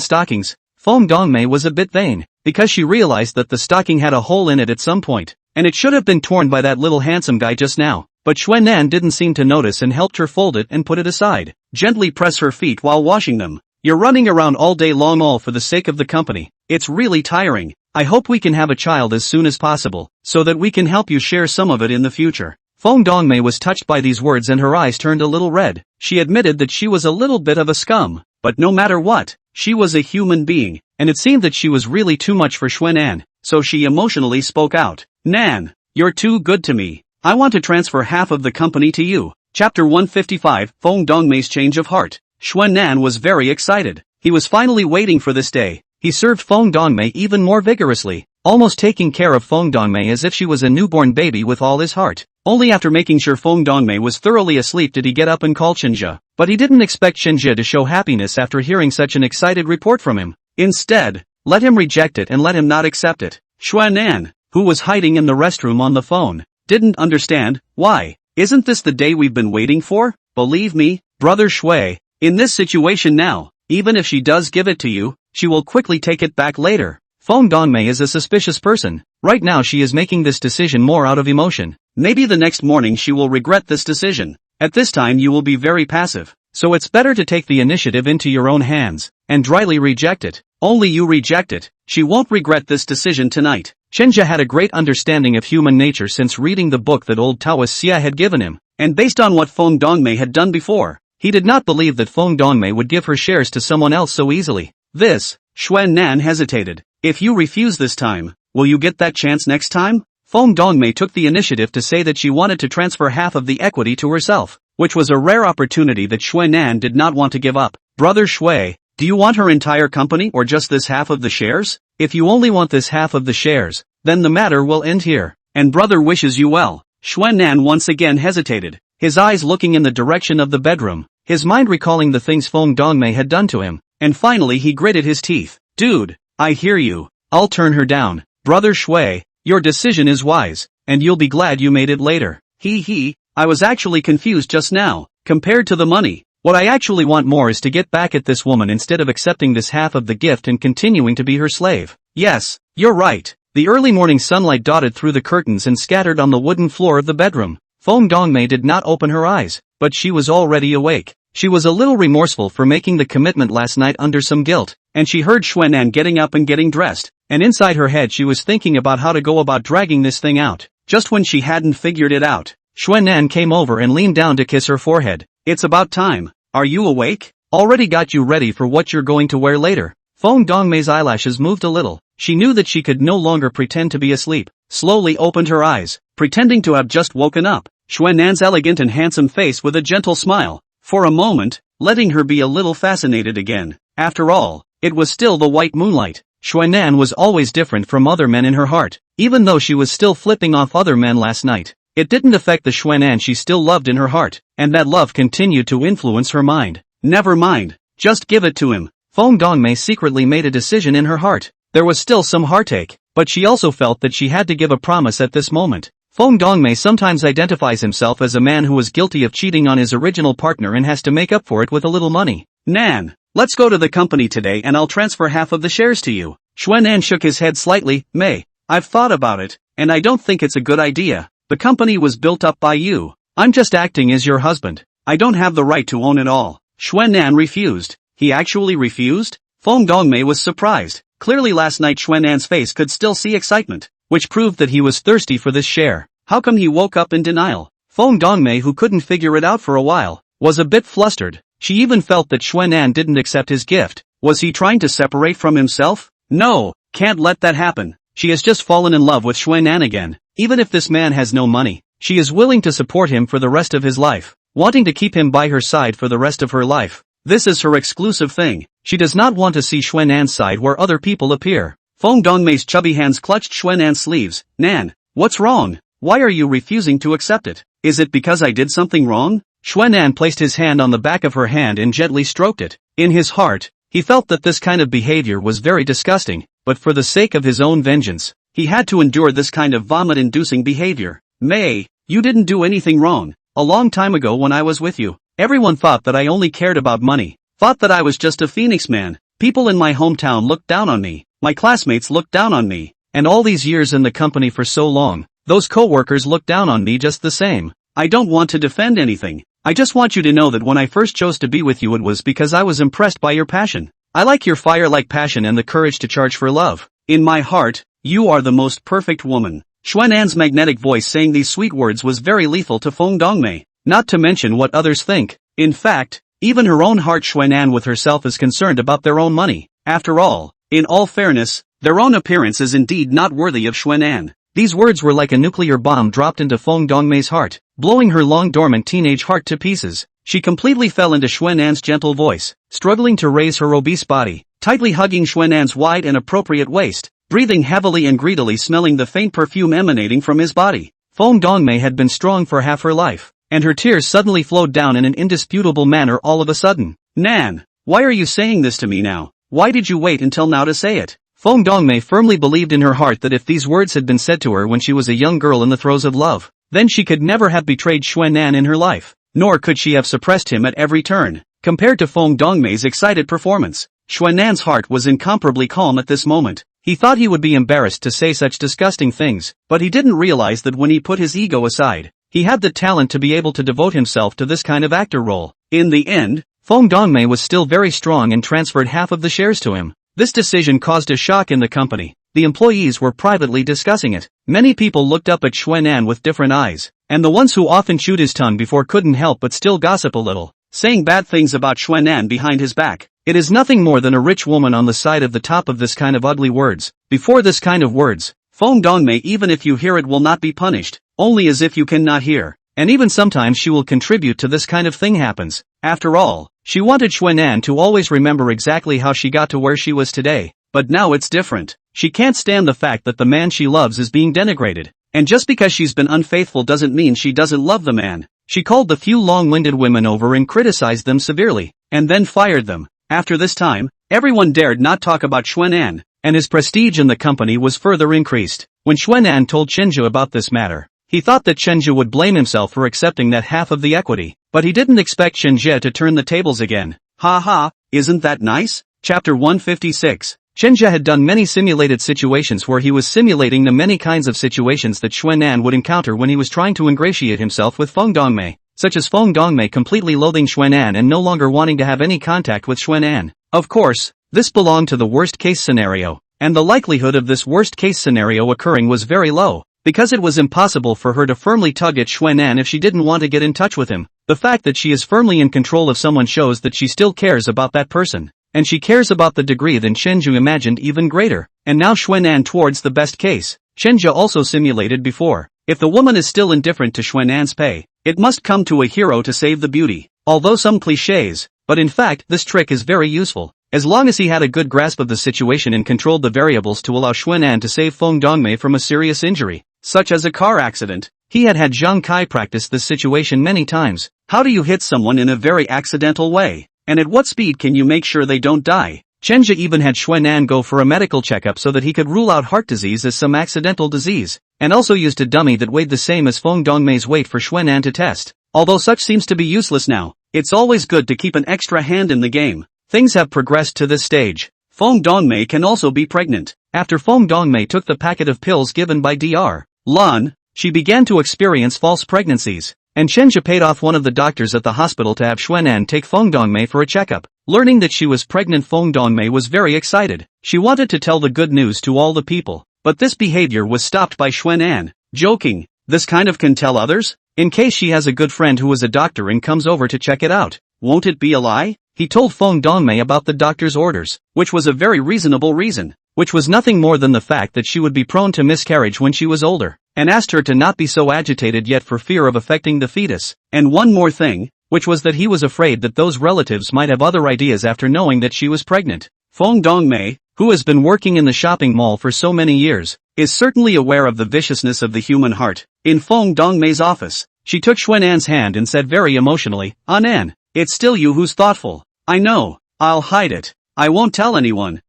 stockings, Fong Dongmei was a bit vain, because she realized that the stocking had a hole in it at some point, and it should have been torn by that little handsome guy just now. But Xuan'an didn't seem to notice and helped her fold it and put it aside. Gently press her feet while washing them. "You're running around all day long all for the sake of the company. It's really tiring. I hope we can have a child as soon as possible, so that we can help you share some of it in the future." Fong Dongmei was touched by these words and her eyes turned a little red. She admitted that she was a little bit of a scum, but no matter what, she was a human being, and it seemed that she was really too much for Xuan'an, so she emotionally spoke out. "Nan, you're too good to me. I want to transfer half of the company to you. Chapter 155, Feng Dongmei's Change of Heart. Xuan was very excited. He was finally waiting for this day. He served Feng Dongmei even more vigorously, almost taking care of Feng Dongmei as if she was a newborn baby with all his heart. Only after making sure Feng Dongmei was thoroughly asleep did he get up and call Shenjia. But he didn't expect Shenjia to show happiness after hearing such an excited report from him. Instead, let him reject it and let him not accept it. Xuan, who was hiding in the restroom on the phone, didn't understand. Why? Isn't this the day we've been waiting for? Believe me, brother Shui, in this situation now, even if she does give it to you, she will quickly take it back later. Feng Dongmei is a suspicious person. Right now she is making this decision more out of emotion. Maybe the next morning she will regret this decision. At this time you will be very passive. So it's better to take the initiative into your own hands, and dryly reject it. Only you reject it. She won't regret this decision tonight. Shenjia had a great understanding of human nature since reading the book that old Taoist Xia had given him, and based on what Feng Dongmei had done before, he did not believe that Feng Dongmei would give her shares to someone else so easily. Xuan hesitated. If you refuse this time, will you get that chance next time? Feng Dongmei took the initiative to say that she wanted to transfer half of the equity to herself, which was a rare opportunity that Xuan did not want to give up. Brother Shui, do you want her entire company or just this half of the shares? If you only want this half of the shares, then the matter will end here. And brother wishes you well. Xuan once again hesitated, his eyes looking in the direction of the bedroom, his mind recalling the things Feng Dongmei had done to him, and finally he gritted his teeth. Dude, I hear you. I'll turn her down. Brother Shui, your decision is wise, and you'll be glad you made it later. I was actually confused just now. Compared to the money, what I actually want more is to get back at this woman instead of accepting this half of the gift and continuing to be her slave. Yes, you're right. The early morning sunlight dotted through the curtains and scattered on the wooden floor of the bedroom. Feng Dongmei did not open her eyes, but she was already awake. She was a little remorseful for making the commitment last night under some guilt, and she heard Xuan getting up and getting dressed, and inside her head she was thinking about how to go about dragging this thing out. Just when she hadn't figured it out, Xuan came over and leaned down to kiss her forehead. It's about time. Are you awake? Already got you ready for what you're going to wear later. Feng Dongmei's eyelashes moved a little. She knew that she could no longer pretend to be asleep. Slowly opened her eyes, pretending to have just woken up. Xuan's elegant and handsome face with a gentle smile. For a moment, letting her be a little fascinated again. After all, it was still the white moonlight. Xuan was always different from other men in her heart. Even though she was still flipping off other men last night, it didn't affect the Xuan she still loved in her heart, and that love continued to influence her mind. Never mind, just give it to him. Feng Dongmei secretly made a decision in her heart. There was still some heartache, but she also felt that she had to give a promise at this moment. Feng Dongmei sometimes identifies himself as a man who was guilty of cheating on his original partner and has to make up for it with a little money. Nan, let's go to the company today and I'll transfer half of the shares to you. Xuan shook his head slightly. May, I've thought about it, and I don't think it's a good idea. The company was built up by you. I'm just acting as your husband. I don't have the right to own it all. Xuan refused. He actually refused? Feng Dongmei was surprised. Clearly last night Xuan's face could still see excitement, which proved that he was thirsty for this share. How come he woke up in denial? Feng Dongmei, who couldn't figure it out for a while, was a bit flustered. She even felt that Xuan didn't accept his gift. Was he trying to separate from himself? No, can't let that happen. She has just fallen in love with Xuan again. Even if this man has no money, she is willing to support him for the rest of his life, wanting to keep him by her side for the rest of her life. This is her exclusive thing. She does not want to see Xuan's side where other people appear. Feng Dongmei's chubby hands clutched Xuan's sleeves. Nan, what's wrong? Why are you refusing to accept it? Is it because I did something wrong? Xuan placed his hand on the back of her hand and gently stroked it. In his heart, he felt that this kind of behavior was very disgusting, but for the sake of his own vengeance, he had to endure this kind of vomit-inducing behavior. May, you didn't do anything wrong. A long time ago when I was with you, everyone thought that I only cared about money, thought that I was just a phoenix man. People in my hometown looked down on me, my classmates looked down on me, and all these years in the company for so long, those co-workers looked down on me just the same. I don't want to defend anything. I just want you to know that when I first chose to be with you it was because I was impressed by your passion. I like your fire-like passion and the courage to charge for love. In my heart, you are the most perfect woman. Xuan's magnetic voice saying these sweet words was very lethal to Feng Dongmei, not to mention what others think. In fact, even her own heart Xuan with herself is concerned about their own money. After all, in all fairness, their own appearance is indeed not worthy of Xuan. These words were like a nuclear bomb dropped into Feng Dongmei's heart, blowing her long-dormant teenage heart to pieces. She completely fell into Xuan'an's gentle voice, struggling to raise her obese body, tightly hugging Xuan'an's wide and appropriate waist, breathing heavily and greedily smelling the faint perfume emanating from his body. Feng Dongmei had been strong for half her life, and her tears suddenly flowed down in an indisputable manner all of a sudden. Nan, why are you saying this to me now? Why did you wait until now to say it? Feng Dongmei firmly believed in her heart that if these words had been said to her when she was a young girl in the throes of love, then she could never have betrayed Xuan'an in her life, nor could she have suppressed him at every turn. Compared to Feng Dongmei's excited performance, Xuan'an's heart was incomparably calm at this moment. He thought he would be embarrassed to say such disgusting things, but he didn't realize that when he put his ego aside, he had the talent to be able to devote himself to this kind of actor role. In the end, Feng Dongmei was still very strong and transferred half of the shares to him. This decision caused a shock in the company. The employees were privately discussing it. Many people looked up at Xuan'an with different eyes, and the ones who often chewed his tongue before couldn't help but still gossip a little, saying bad things about Xuan'an behind his back. It is nothing more than a rich woman on the side of the top of this kind of ugly words. Before this kind of words, Feng Dongmei, even if you hear it, will not be punished, only as if you cannot hear. And even sometimes she will contribute to this kind of thing happens. After all, she wanted Xuan'an to always remember exactly how she got to where she was today. But now it's different. She can't stand the fact that the man she loves is being denigrated. And just because she's been unfaithful doesn't mean she doesn't love the man. She called the few long-winded women over and criticized them severely, and then fired them. After this time, everyone dared not talk about Xuan'an, and his prestige in the company was further increased. When Xuan'an told Chenju about this matter, he thought that Chenju would blame himself for accepting that half of the equity, but he didn't expect Chenju to turn the tables again. Ha ha, isn't that nice? Chapter 156. Chenju had done many simulated situations where he was simulating the many kinds of situations that Xuan'an would encounter when he was trying to ingratiate himself with Feng Dongmei, such as Feng Dongmei completely loathing Xuan'an and no longer wanting to have any contact with Xuan'an. Of course, this belonged to the worst-case scenario, and the likelihood of this worst-case scenario occurring was very low, because it was impossible for her to firmly tug at Xuan'an if she didn't want to get in touch with him. The fact that she is firmly in control of someone shows that she still cares about that person, and she cares about the degree than Chenju imagined even greater. And now Xuan'an towards the best case. Chenju also simulated before. If the woman is still indifferent to Xuan'an's pay, it must come to a hero to save the beauty. Although some clichés, but in fact this trick is very useful. As long as he had a good grasp of the situation and controlled the variables to allow Xuan'an to save Feng Dongmei from a serious injury, such as a car accident. He had Zhang Kai practice this situation many times. How do you hit someone in a very accidental way? And at what speed can you make sure they don't die? Chenju even had Xuan'an go for a medical checkup so that he could rule out heart disease as some accidental disease, and also used a dummy that weighed the same as Feng Dongmei's weight for Xuan'an to test. Although such seems to be useless now, it's always good to keep an extra hand in the game. Things have progressed to this stage. Feng Dongmei can also be pregnant. After Feng Dongmei took the packet of pills given by Dr. Lan, she began to experience false pregnancies, and Chenju paid off one of the doctors at the hospital to have Xuan'an take Feng Dongmei for a checkup. Learning that she was pregnant, Feng Dongmei was very excited. She wanted to tell the good news to all the people, but this behavior was stopped by Xuan'an, joking, "This kind of can tell others? In case she has a good friend who is a doctor and comes over to check it out, won't it be a lie?" He told Feng Dongmei about the doctor's orders, which was a very reasonable reason, which was nothing more than the fact that she would be prone to miscarriage when she was older, and asked her to not be so agitated yet for fear of affecting the fetus. And one more thing, which was that he was afraid that those relatives might have other ideas after knowing that she was pregnant. Feng Dongmei, who has been working in the shopping mall for so many years, is certainly aware of the viciousness of the human heart. In Feng Dongmei's office, she took Xuan'an's hand and said very emotionally, "Anan, it's still you who's thoughtful. I know, I'll hide it. I won't tell anyone.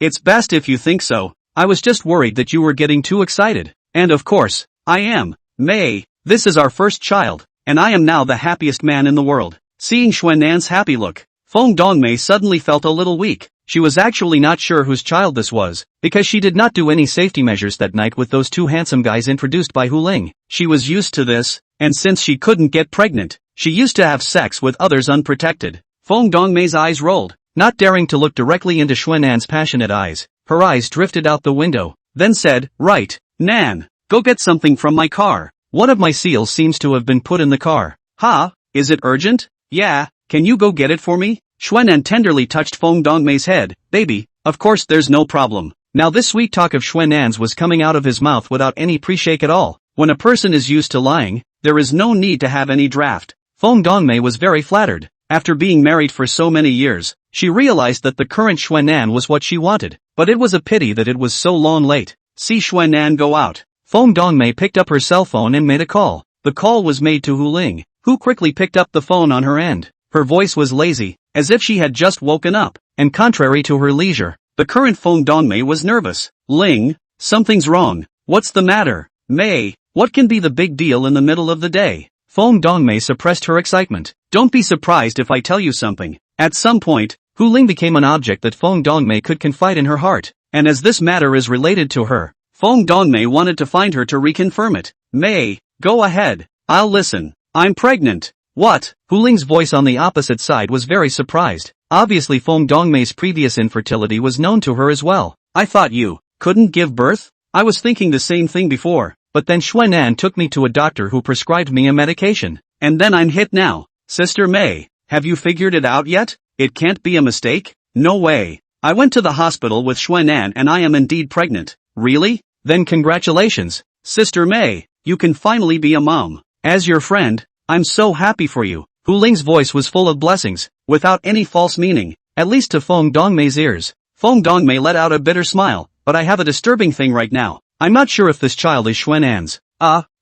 It's best if you think so. I was just worried that you were getting too excited. And of course, I am. May, this is our first child, and I am now the happiest man in the world." Seeing Xuan'an's happy look, Feng Dongmei suddenly felt a little weak. She was actually not sure whose child this was, because she did not do any safety measures that night with those two handsome guys introduced by Hu Ling. She was used to this, and since she couldn't get pregnant, she used to have sex with others unprotected. Feng Dongmei's eyes rolled, not daring to look directly into Xuan'an's passionate eyes. Her eyes drifted out the window, then said, "Right, Nan, go get something from my car. One of my seals seems to have been put in the car." "Ha, is it urgent?" "Yeah, can you go get it for me?" Xuan'an tenderly touched Feng Dongmei's head. "Baby, of course there's no problem. Now this sweet talk of Xuan'an's was coming out of his mouth without any pre-shake at all. When a person is used to lying, there is no need to have any draft. Feng Dongmei was very flattered. After being married for so many years, she realized that the current Xuan'an was what she wanted, but it was a pity that it was so long late. See Xuan'an go out. Feng Dongmei picked up her cell phone and made a call. The call was made to Hu Ling, who quickly picked up the phone on her end. Her voice was lazy, as if she had just woken up, and contrary to her leisure, the current Feng Dongmei was nervous. Ling, something's wrong. What's the matter? Mei, what can be the big deal in the middle of the day? Feng Dongmei suppressed her excitement. Don't be surprised if I tell you something. At some point, Hu Ling became an object that Feng Dongmei could confide in her heart, and as this matter is related to her, Feng Dongmei wanted to find her to reconfirm it. Mei, go ahead. I'll listen. I'm pregnant. What? Hu Ling's voice on the opposite side was very surprised. Obviously Feng Dongmei's previous infertility was known to her as well. I thought you couldn't give birth? I was thinking the same thing before, but then Xuan'an took me to a doctor who prescribed me a medication, and then I'm hit now. Sister Mei, have you figured it out yet? It can't be a mistake? No way. I went to the hospital with Xuan'an and I am indeed pregnant. Really? Then congratulations. Sister Mei, you can finally be a mom. As your friend, I'm so happy for you. Hu Ling's voice was full of blessings, without any false meaning, at least to Feng Dongmei's ears. Feng Dongmei let out a bitter smile, but I have a disturbing thing right now. I'm not sure if this child is Xuan'an's.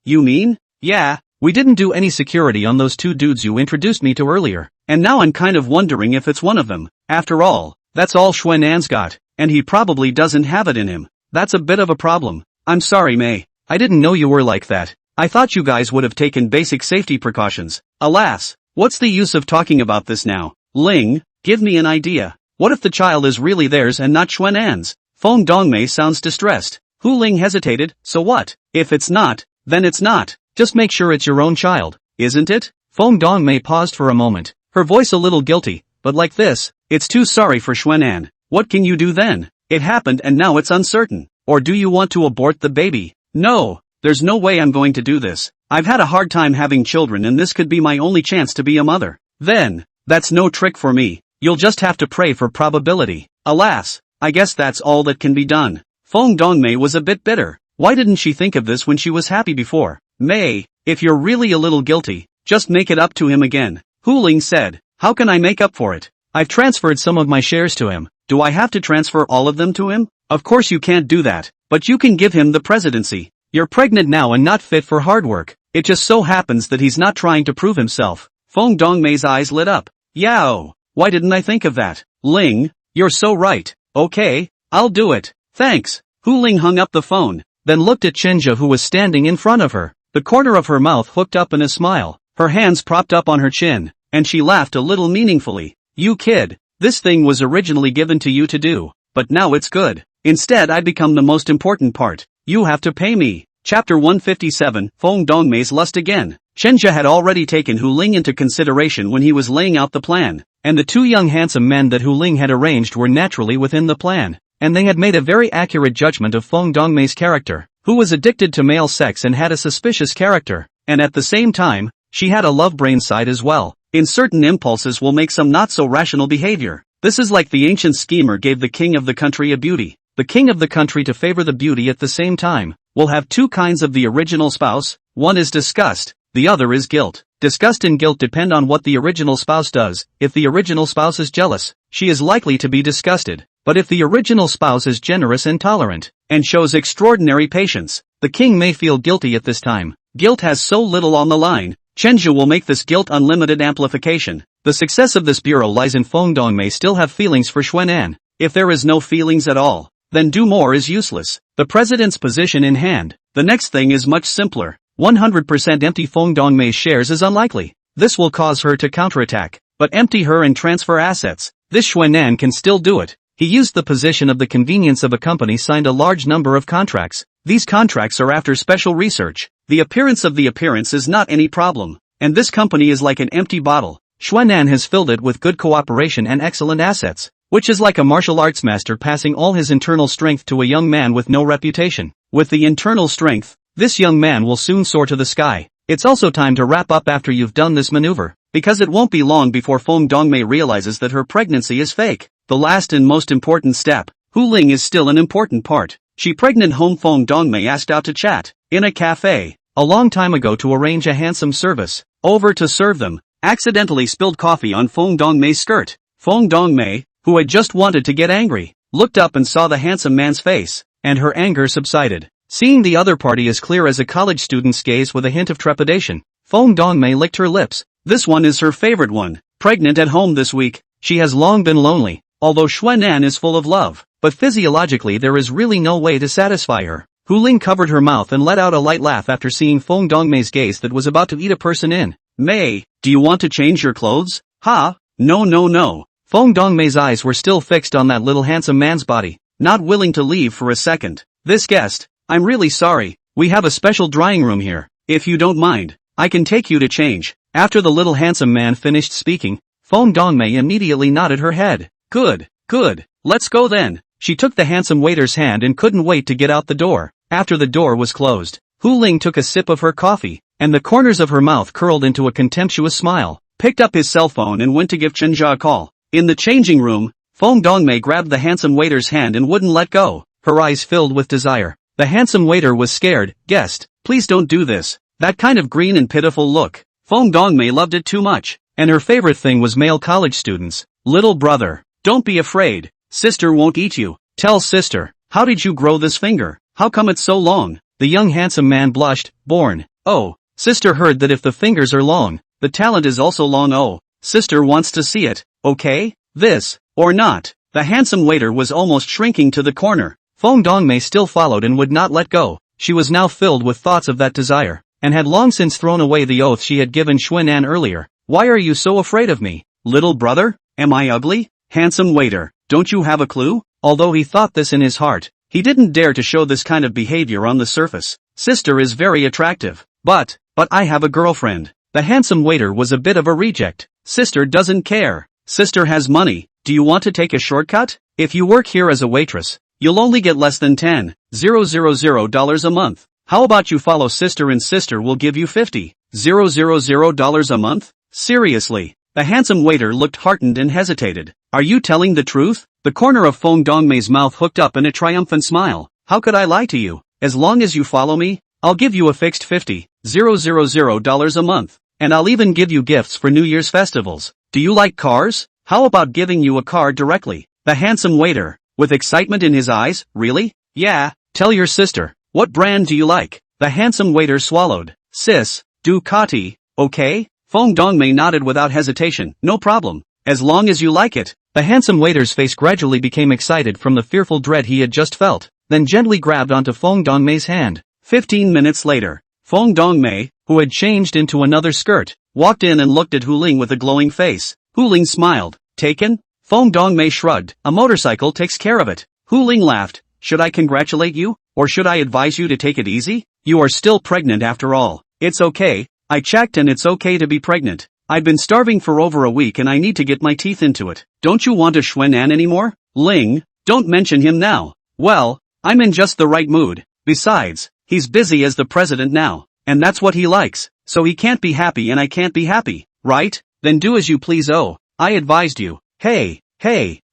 You mean? Yeah, we didn't do any security on those two dudes you introduced me to earlier, and now I'm kind of wondering if it's one of them. After all, that's all Xuan'an's got, and he probably doesn't have it in him. That's a bit of a problem. I'm sorry Mei, I didn't know you were like that. I thought you guys would have taken basic safety precautions. Alas, what's the use of talking about this now? Ling, give me an idea. What if the child is really theirs and not Xuan'an's? Feng Dongmei sounds distressed. Hu Ling hesitated. So what? If it's not, then it's not. Just make sure it's your own child, isn't it? Feng Dongmei paused for a moment, her voice a little guilty, but like this, it's too sorry for Xuan'an. What can you do then? It happened and now it's uncertain. Or do you want to abort the baby? No, there's no way I'm going to do this. I've had a hard time having children and this could be my only chance to be a mother. Then, that's no trick for me. You'll just have to pray for probability. Alas, I guess that's all that can be done. Feng Dongmei was a bit bitter. Why didn't she think of this when she was happy before? Mei, if you're really a little guilty, just make it up to him again. Hu Ling said. How can I make up for it? I've transferred some of my shares to him. Do I have to transfer all of them to him? Of course you can't do that, but you can give him the presidency. You're pregnant now and not fit for hard work. It just so happens that he's not trying to prove himself. Feng Dongmei's eyes lit up. Yao, why didn't I think of that? Ling, you're so right. Okay, I'll do it. Thanks. Hu Ling hung up the phone, then looked at Chenja who was standing in front of her. The corner of her mouth hooked up in a smile, her hands propped up on her chin, and she laughed a little meaningfully. You kid, this thing was originally given to you to do, but now it's good. Instead I become the most important part. You have to pay me. Chapter 157, Feng Dongmei's lust again. Chenja had already taken Hu Ling into consideration when he was laying out the plan, and the two young handsome men that Hu Ling had arranged were naturally within the plan, and they had made a very accurate judgment of Feng Dongmei's character, who was addicted to male sex and had a suspicious character, and at the same time, she had a love brain side as well. In certain impulses will make some not so rational behavior. This is like the ancient schemer gave the king of the country a beauty. The king of the country to favor the beauty at the same time, will have two kinds of the original spouse, one is disgust, the other is guilt. Disgust and guilt depend on what the original spouse does. If the original spouse is jealous, she is likely to be disgusted. But if the original spouse is generous and tolerant, and shows extraordinary patience, the king may feel guilty at this time. Guilt has so little on the line. Chenja will make this guilt unlimited amplification. The success of this bureau lies in Feng Dongmei still have feelings for Xuan'an. If there is no feelings at all, then do more is useless. The president's position in hand. The next thing is much simpler. 100% empty Feng Dongmei's shares is unlikely. This will cause her to counterattack. But empty her and transfer assets. This Xuan'an can still do it. He used the position of the convenience of a company signed a large number of contracts. These contracts are after special research. The appearance of the appearance is not any problem. And this company is like an empty bottle. Xuan'an has filled it with good cooperation and excellent assets, which is like a martial arts master passing all his internal strength to a young man with no reputation. With the internal strength, this young man will soon soar to the sky. It's also time to wrap up after you've done this maneuver, because it won't be long before Feng Dongmei realizes that her pregnancy is fake. The last and most important step, Hu Ling is still an important part. She pregnant home Feng Dongmei asked out to chat, in a cafe, a long time ago to arrange a handsome service, over to serve them, accidentally spilled coffee on Feng Dongmei's skirt. Feng Dongmei, who had just wanted to get angry, looked up and saw the handsome man's face, and her anger subsided. Seeing the other party as clear as a college student's gaze with a hint of trepidation, Feng Dongmei licked her lips. This one is her favorite one. Pregnant at home this week, she has long been lonely, although Xuanan is full of love, but physiologically there is really no way to satisfy her. Hu Ling covered her mouth and let out a light laugh after seeing Feng Dongmei's gaze that was about to eat a person in. May, do you want to change your clothes? Ha? No no no. Feng Dongmei's eyes were still fixed on that little handsome man's body, not willing to leave for a second. This guest, I'm really sorry, we have a special drying room here. If you don't mind, I can take you to change. After the little handsome man finished speaking, Feng Dongmei immediately nodded her head. Good, good, let's go then. She took the handsome waiter's hand and couldn't wait to get out the door. After the door was closed, Hu Ling took a sip of her coffee, and the corners of her mouth curled into a contemptuous smile, picked up his cell phone and went to give Chenjia a call. In the changing room, Feng Dongmei grabbed the handsome waiter's hand and wouldn't let go, her eyes filled with desire. The handsome waiter was scared. Guest, please don't do this. That kind of green and pitiful look. Feng Dongmei loved it too much, and her favorite thing was male college students. Little brother, don't be afraid. Sister won't eat you. Tell sister, how did you grow this finger? How come it's so long? The young handsome man blushed. Born. Oh, sister heard that if the fingers are long, the talent is also long. Oh, sister wants to see it, okay? This, or not. The handsome waiter was almost shrinking to the corner. Feng Dongmei still followed and would not let go. She was now filled with thoughts of that desire, and had long since thrown away the oath she had given Xuanan earlier. Why are you so afraid of me? Little brother? Am I ugly? Handsome waiter, don't you have a clue? Although he thought this in his heart, he didn't dare to show this kind of behavior on the surface. Sister is very attractive. But I have a girlfriend. The handsome waiter was a bit of a reject. Sister doesn't care. Sister has money. Do you want to take a shortcut? If you work here as a waitress, you'll only get less than $10,000 a month. How about you follow sister and sister will give you $50,000 a month? Seriously. The handsome waiter looked heartened and hesitated. Are you telling the truth? The corner of Feng Dongmei's mouth hooked up in a triumphant smile. How could I lie to you? As long as you follow me, I'll give you a fixed $50,000 a month. And I'll even give you gifts for New Year's festivals. Do you like cars? How about giving you a car directly? The handsome waiter, with excitement in his eyes, really? Yeah, tell your sister. What brand do you like? The handsome waiter swallowed. Sis, Ducati, okay? Feng Dongmei nodded without hesitation. No problem. As long as you like it. The handsome waiter's face gradually became excited from the fearful dread he had just felt, then gently grabbed onto Feng Dongmei's hand. 15 minutes later, Feng Dongmei, who had changed into another skirt, walked in and looked at Hu Ling with a glowing face. Hu Ling smiled. Taken? Feng Dongmei shrugged. A motorcycle takes care of it. Hu Ling laughed. Should I congratulate you? Or should I advise you to take it easy? You are still pregnant after all. It's okay. I checked and it's okay to be pregnant. I've been starving for over a week and I need to get my teeth into it. Don't you want a Xuanan anymore? Ling, don't mention him now. Well, I'm in just the right mood. Besides, he's busy as the president now, and that's what he likes, so he can't be happy and I can't be happy, right? Then do as you please. Oh, I advised you. Hey,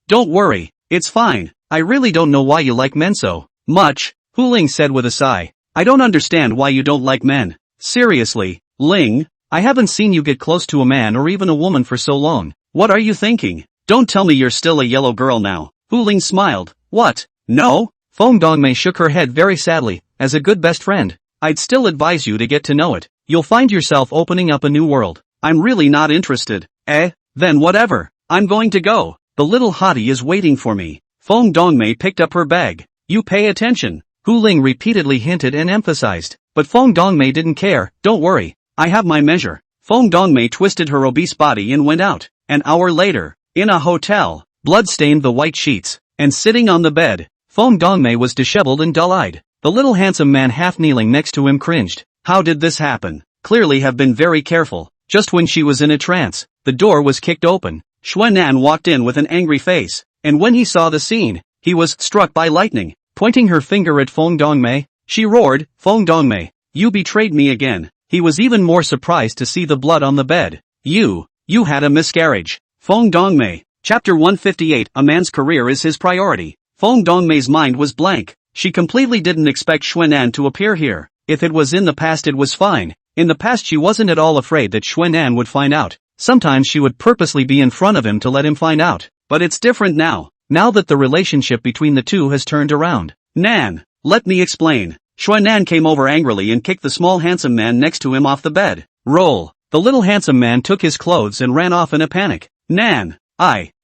don't worry, it's fine. I really don't know why you like men so much, Hu Ling said with a sigh. I don't understand why you don't like men. Seriously, Ling, I haven't seen you get close to a man or even a woman for so long. What are you thinking? Don't tell me you're still a yellow girl now. Hu Ling smiled. What? No? Feng Dongmei shook her head very sadly. As a good best friend, I'd still advise you to get to know it. You'll find yourself opening up a new world. I'm really not interested. Then whatever. I'm going to go. The little hottie is waiting for me. Feng Dongmei picked up her bag. You pay attention. Hu Ling repeatedly hinted and emphasized. But Feng Dongmei didn't care. Don't worry. I have my measure. Feng Dongmei twisted her obese body and went out. An hour later, in a hotel, blood stained the white sheets, and sitting on the bed, Feng Dongmei was disheveled and dull-eyed. The little handsome man half kneeling next to him cringed. How did this happen? Clearly have been very careful. Just when she was in a trance, the door was kicked open. Xuanan walked in with an angry face, and when he saw the scene, he was struck by lightning. Pointing her finger at Feng Dongmei, she roared, Feng Dongmei, you betrayed me again. He was even more surprised to see the blood on the bed. You had a miscarriage. Feng Dongmei. Chapter 158. A man's career is his priority. Feng Dongmei's mind was blank. She completely didn't expect Xuanan to appear here. If it was in the past it was fine. In the past she wasn't at all afraid that Xuanan would find out. Sometimes she would purposely be in front of him to let him find out. But it's different now. Now that the relationship between the two has turned around. Nan, let me explain. Xuanan came over angrily and kicked the small handsome man next to him off the bed. Roll. The little handsome man took his clothes and ran off in a panic. Nan,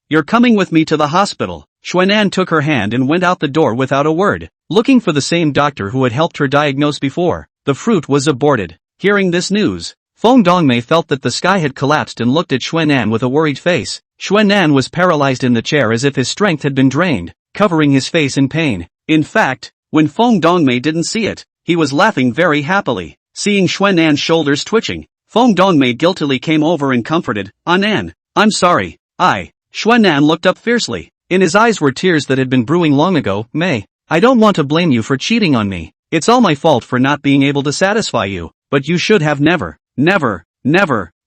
you're coming with me to the hospital. Xuanan took her hand and went out the door without a word, looking for the same doctor who had helped her diagnose before. The fruit was aborted. Hearing this news, Feng Dongmei felt that the sky had collapsed and looked at Xuanan with a worried face. Xuanan was paralyzed in the chair as if his strength had been drained, covering his face in pain. In fact, when Feng Dongmei didn't see it, he was laughing very happily. Seeing Xuanan's shoulders twitching, Feng Dongmei guiltily came over and comforted, Nan, I'm sorry. Xuanan looked up fiercely. In his eyes were tears that had been brewing long ago. May, I don't want to blame you for cheating on me. It's all my fault for not being able to satisfy you, but you should have never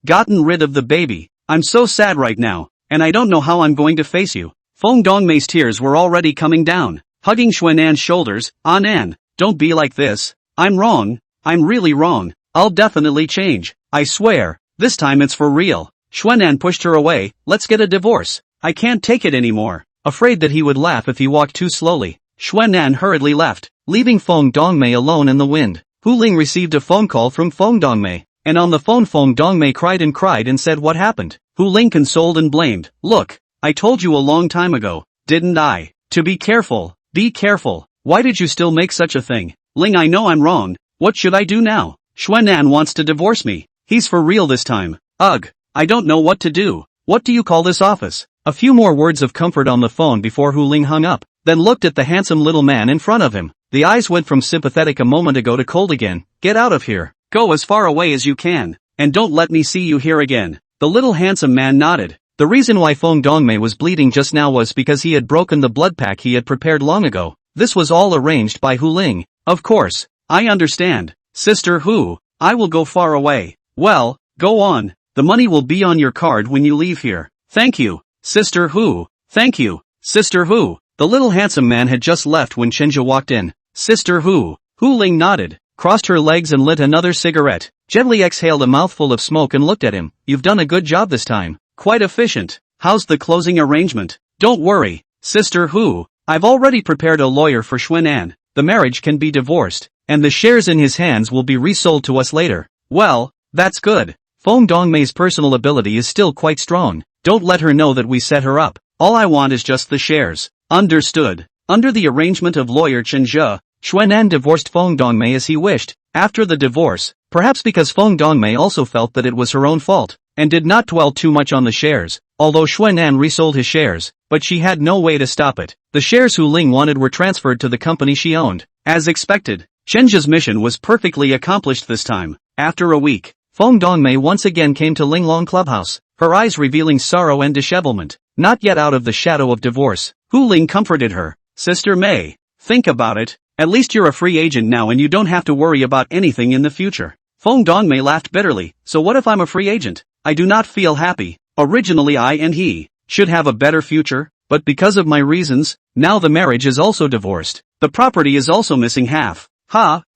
gotten rid of the baby. I'm so sad right now, and I don't know how I'm going to face you. Feng Dongmei's tears were already coming down, hugging Xuanan's shoulders. Nan, don't be like this. I'm wrong. I'm really wrong. I'll definitely change. I swear, this time it's for real. Xuanan pushed her away. Let's get a divorce. I can't take it anymore. Afraid that he would laugh if he walked too slowly, Xuanan hurriedly left, leaving Feng Dongmei alone in the wind. Hu Ling received a phone call from Feng Dongmei, and on the phone Feng Dongmei cried and said what happened. Hu Ling consoled and blamed. Look, I told you a long time ago, didn't I? To be careful. Be careful. Why did you still make such a thing? Ling, I know I'm wrong. What should I do now? Xuanan wants to divorce me. He's for real this time. Ugh. I don't know what to do. What do you call this office? A few more words of comfort on the phone before Hu Ling hung up, then looked at the handsome little man in front of him. The eyes went from sympathetic a moment ago to cold again. Get out of here. Go as far away as you can. And don't let me see you here again. The little handsome man nodded. The reason why Feng Dongmei was bleeding just now was because he had broken the blood pack he had prepared long ago. This was all arranged by Hu Ling. Of course. I understand. Sister Hu, I will go far away. Well, go on. The money will be on your card when you leave here. Thank you, Sister Hu. Thank you, Sister Hu. The little handsome man had just left when Chenja walked in. Sister Hu. Hu Ling nodded, crossed her legs and lit another cigarette, gently exhaled a mouthful of smoke and looked at him. You've done a good job this time. Quite efficient. How's the closing arrangement? Don't worry, Sister Hu. I've already prepared a lawyer for Xuanan. The marriage can be divorced, and the shares in his hands will be resold to us later. Well, that's good. Feng Dongmei's personal ability is still quite strong. Don't let her know that we set her up. All I want is just the shares. Understood. Under the arrangement of lawyer Chen Zhe, Xuanan divorced Feng Dongmei as he wished. After the divorce, perhaps because Feng Dongmei also felt that it was her own fault, and did not dwell too much on the shares, although Xuanan resold his shares, but she had no way to stop it. The shares Hu Ling wanted were transferred to the company she owned. As expected, Chen Zhe's mission was perfectly accomplished this time. After a week, Feng Dongmei once again came to Linglong Clubhouse, her eyes revealing sorrow and dishevelment, not yet out of the shadow of divorce. Hu Ling comforted her. Sister May, think about it. At least you're a free agent now and you don't have to worry about anything in the future. Feng Dongmei laughed bitterly. So what if I'm a free agent? I do not feel happy. Originally I and he should have a better future, but because of my reasons, now the marriage is also divorced. The property is also missing half.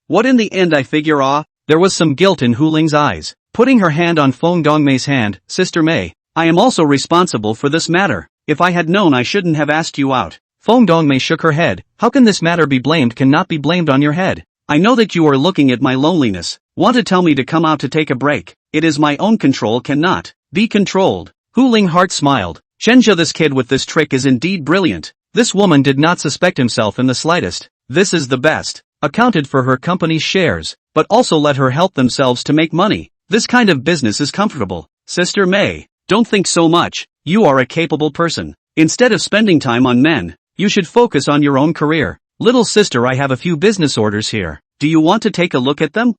What in the end I figure. There was some guilt in Hu Ling's eyes. Putting her hand on Feng Dongmei's hand, Sister May, I am also responsible for this matter. If I had known I shouldn't have asked you out. Feng Dongmei shook her head. How can this matter be blamed cannot be blamed on your head? I know that you are looking at my loneliness. Want to tell me to come out to take a break. It is my own control cannot be controlled. Hu Ling heart smiled. Chenja, this kid with this trick is indeed brilliant. This woman did not suspect himself in the slightest. This is the best. Accounted for her company's shares, but also let her help themselves to make money. This kind of business is comfortable. Sister May, don't think so much. You are a capable person. Instead of spending time on men, you should focus on your own career. Little sister, I have a few business orders here. Do you want to take a look at them?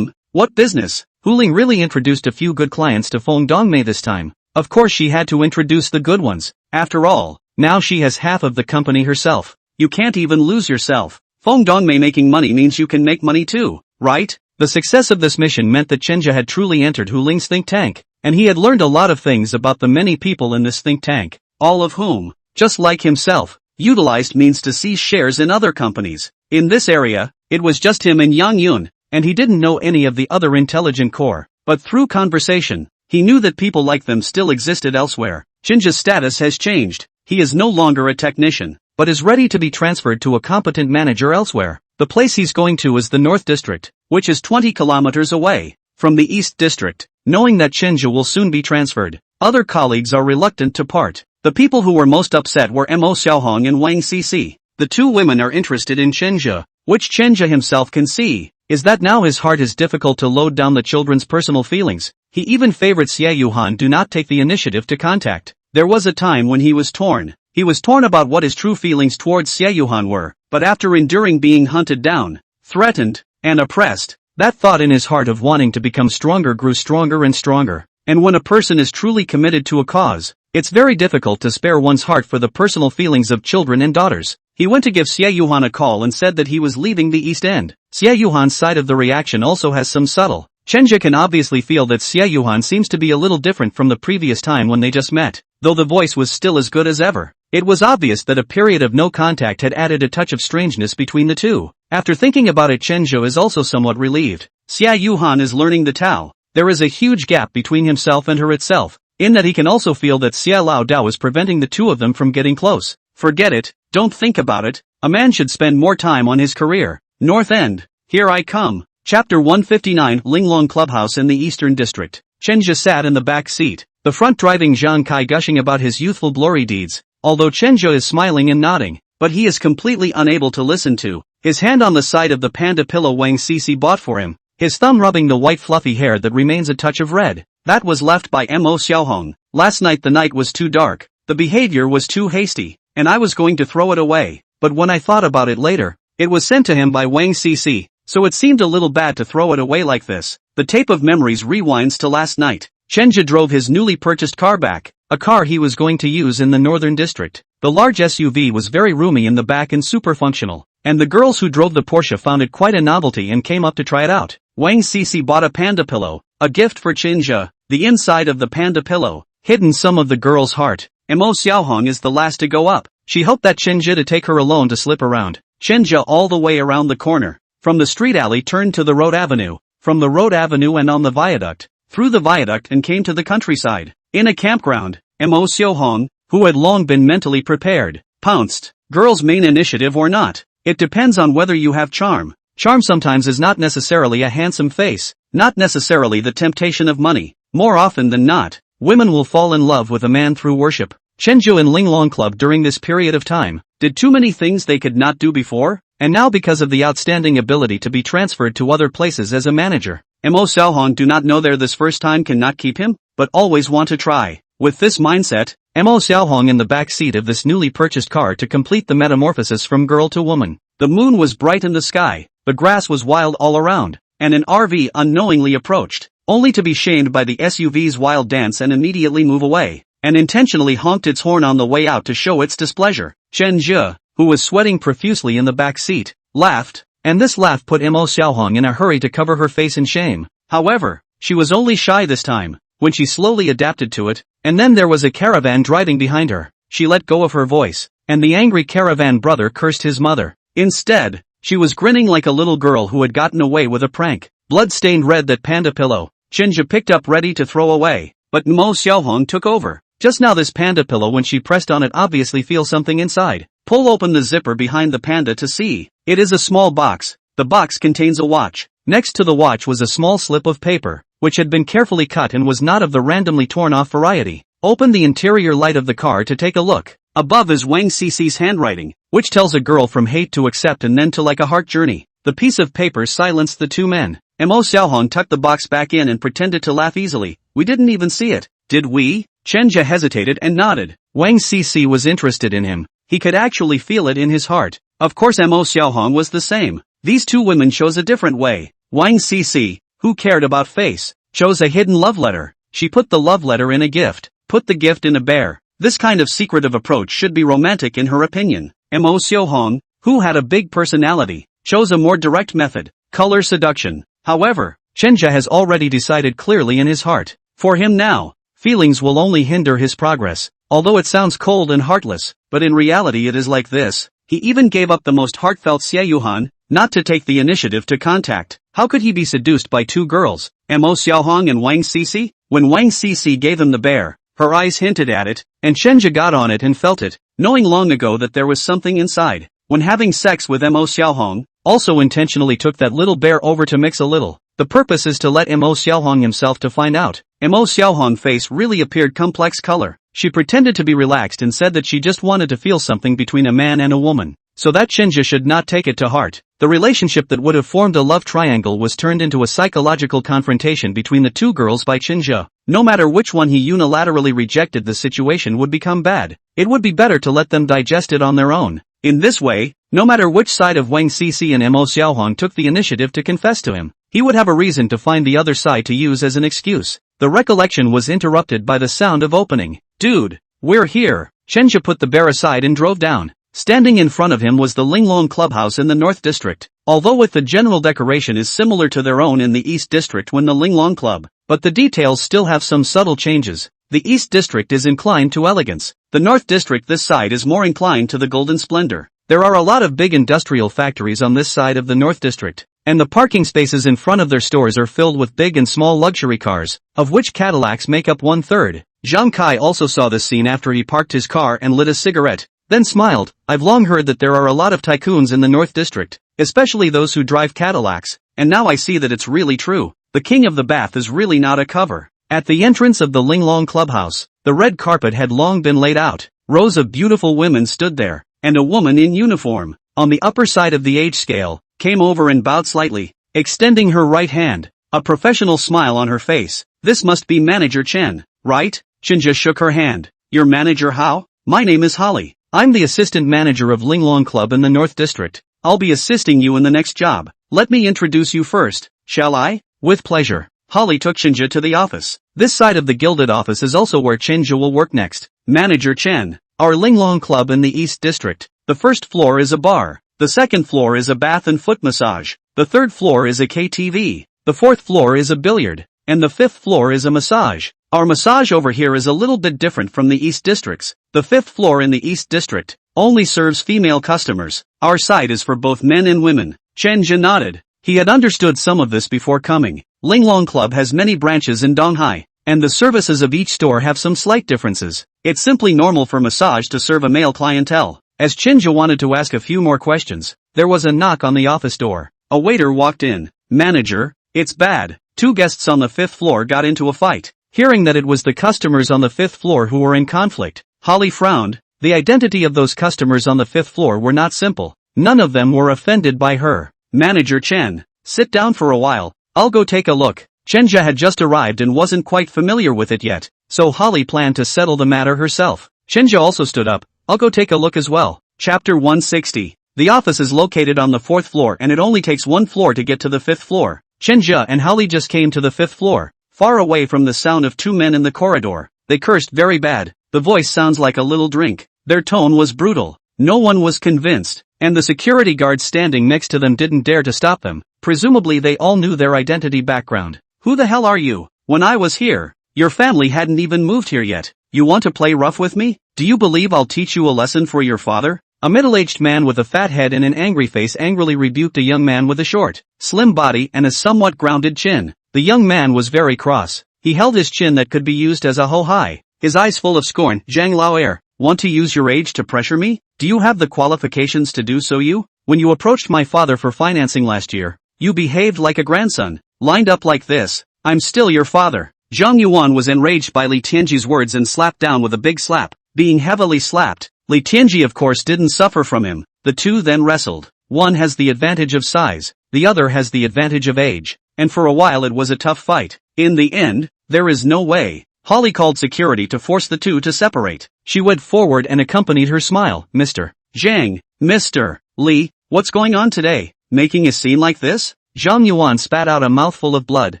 What business? Hu Ling really introduced a few good clients to Feng Dongmei this time. Of course she had to introduce the good ones. After all, now she has half of the company herself. You can't even lose yourself. Feng Dongmei making money means you can make money too, right? The success of this mission meant that Chenja had truly entered Hu Ling's think tank, and he had learned a lot of things about the many people in this think tank, all of whom, just like himself, Utilized means to seize shares in other companies. In this area, it was just him and Yang Yun, and he didn't know any of the other intelligent core. But through conversation, he knew that people like them still existed elsewhere. Shinja's status has changed. He is no longer a technician, but is ready to be transferred to a competent manager elsewhere. The place he's going to is the North District, which is 20 kilometers away from the East District. Knowing that Shinja will soon be transferred, other colleagues are reluctant to part. The people who were most upset were Mo Xiaohong and Wang Cc. The two women are interested in Shinja, which Shinja himself can see, is that now his heart is difficult to load down the children's personal feelings. He even favorites Xie Yuhan do not take the initiative to contact. There was a time when he was torn. He was torn about what his true feelings towards Xie Yuhan were, but after enduring being hunted down, threatened, and oppressed, that thought in his heart of wanting to become stronger grew stronger and stronger. And when a person is truly committed to a cause, it's very difficult to spare one's heart for the personal feelings of children and daughters. He went to give Xie Yuhan a call and said that he was leaving the East End. Xie Yuhan's side of the reaction also has some subtle. Shinja can obviously feel that Xie Yuhan seems to be a little different from the previous time when they just met, though the voice was still as good as ever. It was obvious that a period of no contact had added a touch of strangeness between the two. After thinking about it, Shinja is also somewhat relieved. Xie Yuhan is learning the Tao. There is a huge gap between himself and her itself, in that he can also feel that Xie Lao Dao is preventing the two of them from getting close. Forget it, don't think about it. A man should spend more time on his career. North End, here I come. Chapter 159, Linglong Clubhouse in the Eastern District. Shinja sat in the back seat, the front driving Zhang Kai gushing about his youthful glory deeds, although Shinja is smiling and nodding, but he is completely unable to listen to. His hand on the side of the panda pillow Wang Cc bought for him, his thumb rubbing the white fluffy hair that remains a touch of red. That was left by Mo Xiaohong. Last night the night was too dark, the behavior was too hasty, and I was going to throw it away, but when I thought about it later, it was sent to him by Wang Cc, so it seemed a little bad to throw it away like this. The tape of memories rewinds to last night. Shinja drove his newly purchased car back, a car he was going to use in the Northern District. The large SUV was very roomy in the back and super functional, and the girls who drove the Porsche found it quite a novelty and came up to try it out. Wang Cc bought a panda pillow, a gift for Shinja. The inside of the panda pillow hidden some of the girl's heart. Mo Xiaohong is the last to go up. She hoped that Shinja to take her alone to slip around. Shinja all the way around the corner. From the street alley turned to the road avenue. From the road avenue and on the viaduct. Through the viaduct and came to the countryside. In a campground, Mo Xiaohong, who had long been mentally prepared, pounced. Girl's main initiative or not. It depends on whether you have charm. Charm sometimes is not necessarily a handsome face, not necessarily the temptation of money. More often than not, women will fall in love with a man through worship. Shinju and Linglong Club during this period of time did too many things they could not do before, and now because of the outstanding ability to be transferred to other places as a manager, Mo Xiaohong do not know there this first time cannot keep him, but always want to try. With this mindset, Mo Xiaohong in the back seat of this newly purchased car to complete the metamorphosis from girl to woman. The moon was bright in the sky, the grass was wild all around, and an RV unknowingly approached, only to be shamed by the SUV's wild dance and immediately move away, and intentionally honked its horn on the way out to show its displeasure. Shenjie, who was sweating profusely in the back seat, laughed, and this laugh put Mo Xiaohong in a hurry to cover her face in shame. However, she was only shy this time, when she slowly adapted to it, and then there was a caravan driving behind her. She let go of her voice, and the angry caravan brother cursed his mother. Instead, she was grinning like a little girl who had gotten away with a prank. Blood-stained red that panda pillow, Shinja picked up ready to throw away, but Mo Xiaohong took over. Just now this panda pillow when she pressed on it obviously feels something inside. Pull open the zipper behind the panda to see. It is a small box. The box contains a watch. Next to the watch was a small slip of paper, which had been carefully cut and was not of the randomly torn off variety. Open the interior light of the car to take a look. Above is Wang Cic's handwriting, which tells a girl from hate to accept and then to like a heart journey. The piece of paper silenced the two men. Mo Xiaohong tucked the box back in and pretended to laugh easily. We didn't even see it, did we? Shenjie hesitated and nodded. Wang Cici was interested in him. He could actually feel it in his heart. Of course Mo Xiaohong was the same. These two women chose a different way. Wang Cici, who cared about face, chose a hidden love letter. She put the love letter in a gift, put the gift in a bear. This kind of secretive approach should be romantic in her opinion. Mo Xiaohong, who had a big personality, chose a more direct method, color seduction. However, Shenjie has already decided clearly in his heart. For him now, feelings will only hinder his progress. although it sounds cold and heartless, but in reality it is like this. He even gave up the most heartfelt Xiaoyuhan, not to take the initiative to contact. How could he be seduced by two girls, Mo Xiaohong and Wang Cici? When Wang Cici gave him the bear, her eyes hinted at it, and Chenja got on it and felt it, knowing long ago that there was something inside. When having sex with Mo Xiaohong, also intentionally took that little bear over to mix a little. The purpose is to let Mo Xiaohong himself to find out. Mo Xiaohong face really appeared complex color. She pretended to be relaxed and said that she just wanted to feel something between a man and a woman, so that Chenja should not take it to heart. The relationship that would have formed a love triangle was turned into a psychological confrontation between the two girls by Chenja. No matter which one he unilaterally rejected, the situation would become bad. It would be better to let them digest it on their own. In this way, no matter which side of Wang Cici and Mo Xiaohong took the initiative to confess to him, he would have a reason to find the other side to use as an excuse. The recollection was interrupted by the sound of opening. "Dude, we're here." Chenja put the bear aside and drove down. Standing in front of him was the Linglong Clubhouse in the North District. Although with the general decoration is similar to their own in the East District when the Linglong Club, but the details still have some subtle changes. The East District is inclined to elegance. The North District this side is more inclined to the golden splendor. There are a lot of big industrial factories on this side of the North District, and the parking spaces in front of their stores are filled with big and small luxury cars, of which Cadillacs make up 1/3. Zhang Kai also saw this scene after he parked his car and lit a cigarette, then smiled. "I've long heard that there are a lot of tycoons in the North District, especially those who drive Cadillacs, and now I see that it's really true. The king of the bath is really not a cover." At the entrance of the Linglong Clubhouse, the red carpet had long been laid out. Rows of beautiful women stood there, and a woman in uniform, on the upper side of the age scale, came over and bowed slightly, extending her right hand, a professional smile on her face. "This must be Manager Chen, right?" Chenja shook her hand. "Your manager how?" "My name is Holly. I'm the assistant manager of Linglong Club in the North District. I'll be assisting you in the next job. Let me introduce you first, shall I?" "With pleasure." Holly took Chenja to the office. This side of the gilded office is also where Chenja will work next. "Manager Chen, our Linglong Club in the East District. The first floor is a bar. The second floor is a bath and foot massage. The third floor is a KTV. The fourth floor is a billiard. And the fifth floor is a massage. Our massage over here is a little bit different from the East Districts. The fifth floor in the East District only serves female customers. Our side is for both men and women." Chenja nodded. He had understood some of this before coming. Linglong Club has many branches in Donghai, and the services of each store have some slight differences. It's simply normal for massage to serve a male clientele. As Chenja wanted to ask a few more questions, there was a knock on the office door. A waiter walked in. "Manager, it's bad. Two guests on the fifth floor got into a fight." Hearing that it was the customers on the fifth floor who were in conflict, Holly frowned. The identity of those customers on the fifth floor were not simple. None of them were offended by her. "Manager Chen, sit down for a while. I'll go take a look." Chenja had just arrived and wasn't quite familiar with it yet, so Holly planned to settle the matter herself. Chenja also stood up. "I'll go take a look as well." Chapter 160. The office is located on the fourth floor and it only takes one floor to get to the fifth floor. Chenja and Holly just came to the fifth floor. Far away from the sound of two men in the corridor, they cursed very bad. The voice sounds like a little drink. Their tone was brutal. No one was convinced, and the security guards standing next to them didn't dare to stop them. Presumably they all knew their identity background. "Who the hell are you? When I was here, your family hadn't even moved here yet. You want to play rough with me? Do you believe I'll teach you a lesson for your father?" A middle-aged man with a fat head and an angry face angrily rebuked a young man with a short, slim body and a somewhat grounded chin. The young man was very cross. He held his chin that could be used as a ho-hai, his eyes full of scorn. "Zhang Laoer, want to use your age to pressure me? Do you have the qualifications to do so? When you approached my father for financing last year, you behaved like a grandson, lined up like this. I'm still your father." Zhang Yuan was enraged by Li Tianji's words and slapped down with a big slap. Being heavily slapped, Li Tianji of course didn't suffer from him. The two then wrestled. One has the advantage of size, the other has the advantage of age, and for a while it was a tough fight. In the end, there is no way. Holly called security to force the two to separate. She went forward and accompanied her smile. "Mr. Zhang, Mr. Li, what's going on today? Making a scene like this?" Zhang Yuan spat out a mouthful of blood.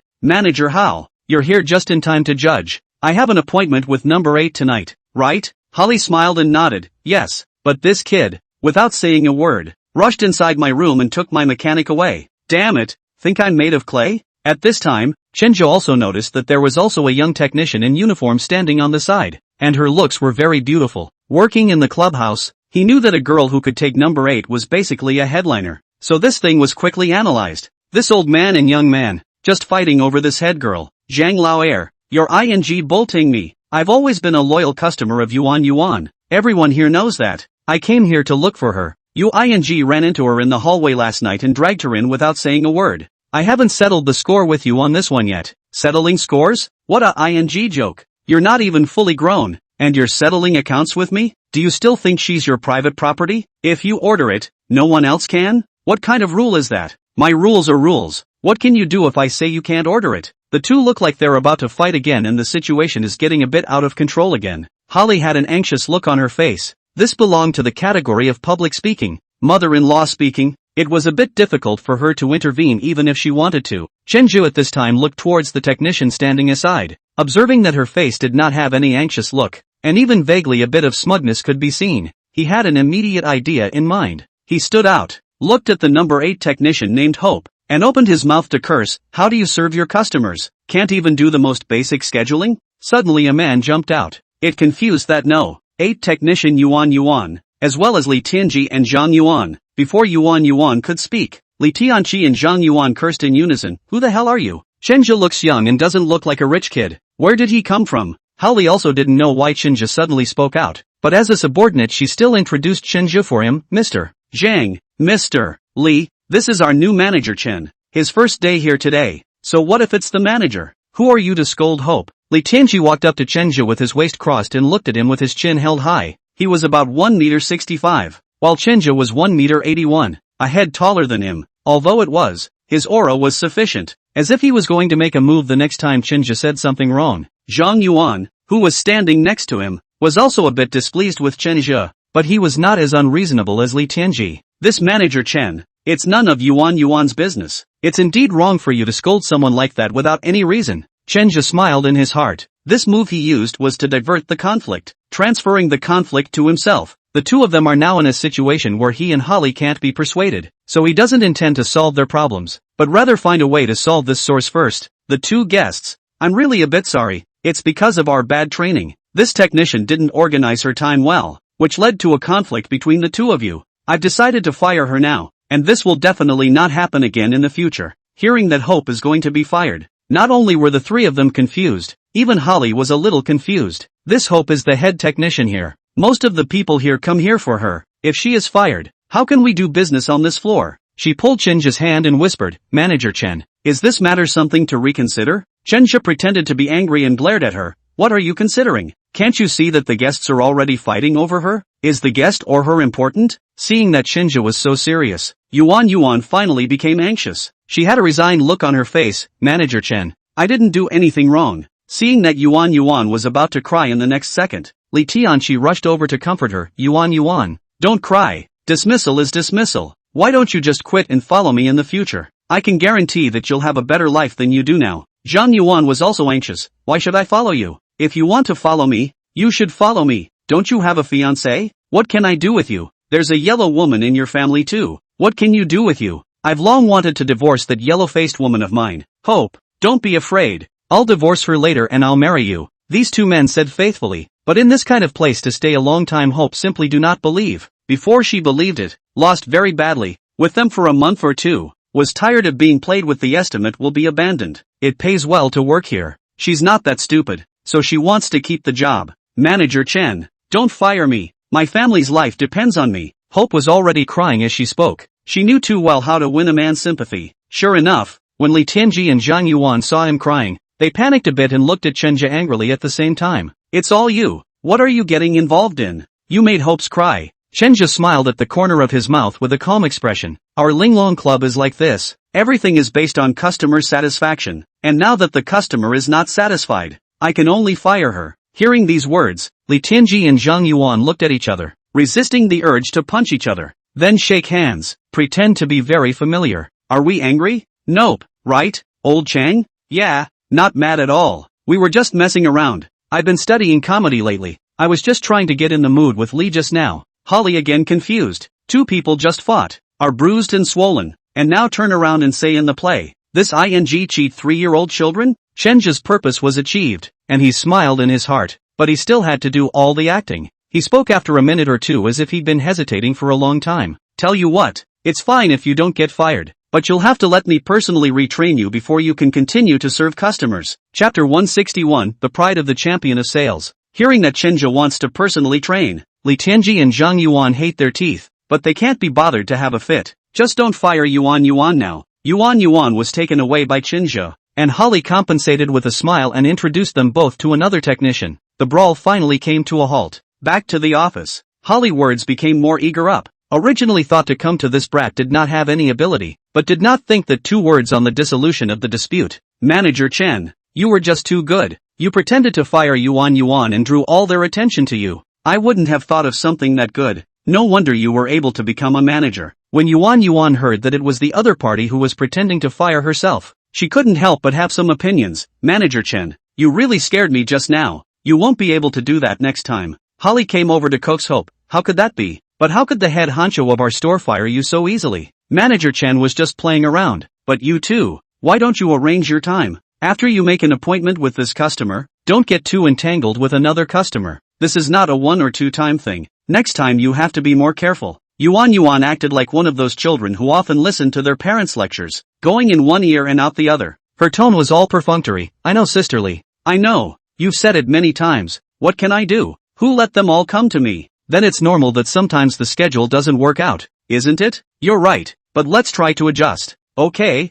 "Manager Hao, you're here just in time to judge. I have an appointment with number 8 tonight, right?" Holly smiled and nodded. "Yes, but this kid," without saying a word, rushed inside my room and took my mechanic away. "Damn it, think I'm made of clay?" At this time, Chenja also noticed that there was also a young technician in uniform standing on the side. and her looks were very beautiful. Working in the clubhouse, he knew that a girl who could take number 8 was basically a headliner. So this thing was quickly analyzed. This old man and young man, just fighting over this head girl. Zhang Laoer, you're ing bolting me. I've always been a loyal customer of Yuan Yuan. Everyone here knows that. I came here to look for her. You ing ran into her in the hallway last night and dragged her in without saying a word. I haven't settled the score with you on this one yet. Settling scores? What a ing joke. You're not even fully grown, and you're settling accounts with me? Do you still think she's your private property? If you order it, no one else can? What kind of rule is that? My rules are rules. What can you do if I say you can't order it? The two look like they're about to fight again and the situation is getting a bit out of control again. Holly had an anxious look on her face. This belonged to the category of public speaking. Mother-in-law speaking. It was a bit difficult for her to intervene even if she wanted to. Chenju at this time looked towards the technician standing aside. Observing that her face did not have any anxious look, and even vaguely a bit of smugness could be seen, he had an immediate idea in mind. He stood out, looked at the number 8 technician named Hope, and opened his mouth to curse. How do you serve your customers? Can't even do the most basic scheduling? Suddenly a man jumped out. It confused that no. 8 technician Yuan Yuan, as well as Li Tianji and Zhang Yuan. Before Yuan Yuan could speak, Li Tianji and Zhang Yuan cursed in unison. Who the hell are you? Chenja looks young and doesn't look like a rich kid. Where did he come from? Holly also didn't know why Chenja suddenly spoke out, but as a subordinate she still introduced Chenja for him. Mr. Zhang, Mr. Li, this is our new manager Chen. His first day here today. So what if it's the manager? Who are you to scold Hope? Li Tianji walked up to Chenja with his waist crossed and looked at him with his chin held high. He was about 1.65 m, while Chenja was 1.81 m, a head taller than him. Although it was, his aura was sufficient, as if he was going to make a move the next time Chenja said something wrong. Zhang Yuan, who was standing next to him, was also a bit displeased with Chenja, but he was not as unreasonable as Li Tianji. This manager Chen, it's none of Yuan Yuan's business. It's indeed wrong for you to scold someone like that without any reason. Chenja smiled in his heart. This move he used was to divert the conflict, transferring the conflict to himself. The two of them are now in a situation where he and Holly can't be persuaded, so he doesn't intend to solve their problems, but rather find a way to solve this source first. The two guests. I'm really a bit sorry. It's because of our bad training. This technician didn't organize her time well, which led to a conflict between the two of you. I've decided to fire her now, and this will definitely not happen again in the future. Hearing that Hope is going to be fired, not only were the three of them confused, even Holly was a little confused. This Hope is the head technician here. Most of the people here come here for her. If she is fired, how can we do business on this floor? She pulled Chenja's hand and whispered, Manager Chen, is this matter something to reconsider? Chenja pretended to be angry and glared at her. What are you considering? Can't you see that the guests are already fighting over her? Is the guest or her important? Seeing that Chenja was so serious, Yuan Yuan finally became anxious. She had a resigned look on her face. Manager Chen, I didn't do anything wrong. Seeing that Yuan Yuan was about to cry in the next second, Li Tianchi rushed over to comfort her. Yuan Yuan, don't cry. Dismissal is dismissal. Why don't you just quit and follow me in the future? I can guarantee that you'll have a better life than you do now. Zhang Yuan was also anxious. Why should I follow you? If you want to follow me, you should follow me. Don't you have a fiancé? What can I do with you? There's a yellow woman in your family too. What can you do with you? I've long wanted to divorce that yellow-faced woman of mine. Hope, don't be afraid. I'll divorce her later and I'll marry you. These two men said faithfully, but in this kind of place to stay a long time Hope simply do not believe. Before she believed it, lost very badly, with them for a month or two, was tired of being played with. The estimate will be abandoned. It pays well to work here. She's not that stupid, so she wants to keep the job. Manager Chen, don't fire me. My family's life depends on me. Hope was already crying as she spoke. She knew too well how to win a man's sympathy. Sure enough, when Li Tianji and Zhang Yuan saw him crying, they panicked a bit and looked at Chenja angrily at the same time. It's all you. What are you getting involved in? You made Hope's cry. Chenja smiled at the corner of his mouth with a calm expression. Our Linglong Club is like this. Everything is based on customer satisfaction, and now that the customer is not satisfied, I can only fire her. Hearing these words, Li Tianji and Zhang Yuan looked at each other, resisting the urge to punch each other. Then shake hands, pretend to be very familiar. Are we angry? Nope, right, old Chang? Yeah, not mad at all. We were just messing around. I've been studying comedy lately. I was just trying to get in the mood with Li just now. Holly again confused. Two people just fought, are bruised and swollen, and now turn around and say in the play, this ing cheat 3-year-old children? Chenja's purpose was achieved, and he smiled in his heart. but he still had to do all the acting. He spoke after a minute or two as if he'd been hesitating for a long time. Tell you what, it's fine if you don't get fired, but you'll have to let me personally retrain you before you can continue to serve customers. Chapter 161, The Pride of the Champion of Sales. Hearing that Chenja wants to personally train, Li Tianji and Zhang Yuan hate their teeth, but they can't be bothered to have a fit. Just don't fire Yuan now. Yuan was taken away by Chenja, and Holly compensated with a smile and introduced them both to another technician. The brawl finally came to a halt. Back to the office, Holly words became more eager up. Originally thought to come to this brat did not have any ability, but did not think that 2 words on the dissolution of the dispute. Manager Chen, you were just too good. You pretended to fire Yuan and drew all their attention to you. I wouldn't have thought of something that good. No wonder you were able to become a manager. When Yuan heard that it was the other party who was pretending to fire herself, she couldn't help but have some opinions. Manager Chen, you really scared me just now. You won't be able to do that next time. Holly came over to coax hope. How could that be? But how could the head honcho of our store fire you so easily? Manager Chen was just playing around. But you too. Why don't you arrange your time? After you make an appointment with this customer, don't get too entangled with another customer. This is not a 1 or 2 time thing. Next time you have to be more careful. Yuan acted like one of those children who often listen to their parents' lectures, going in one ear and out the other. Her tone was all perfunctory. I know, sisterly. I know. You've said it many times. What can I do? Who let them all come to me? Then it's normal that sometimes the schedule doesn't work out, isn't it? You're right, but let's try to adjust. Okay,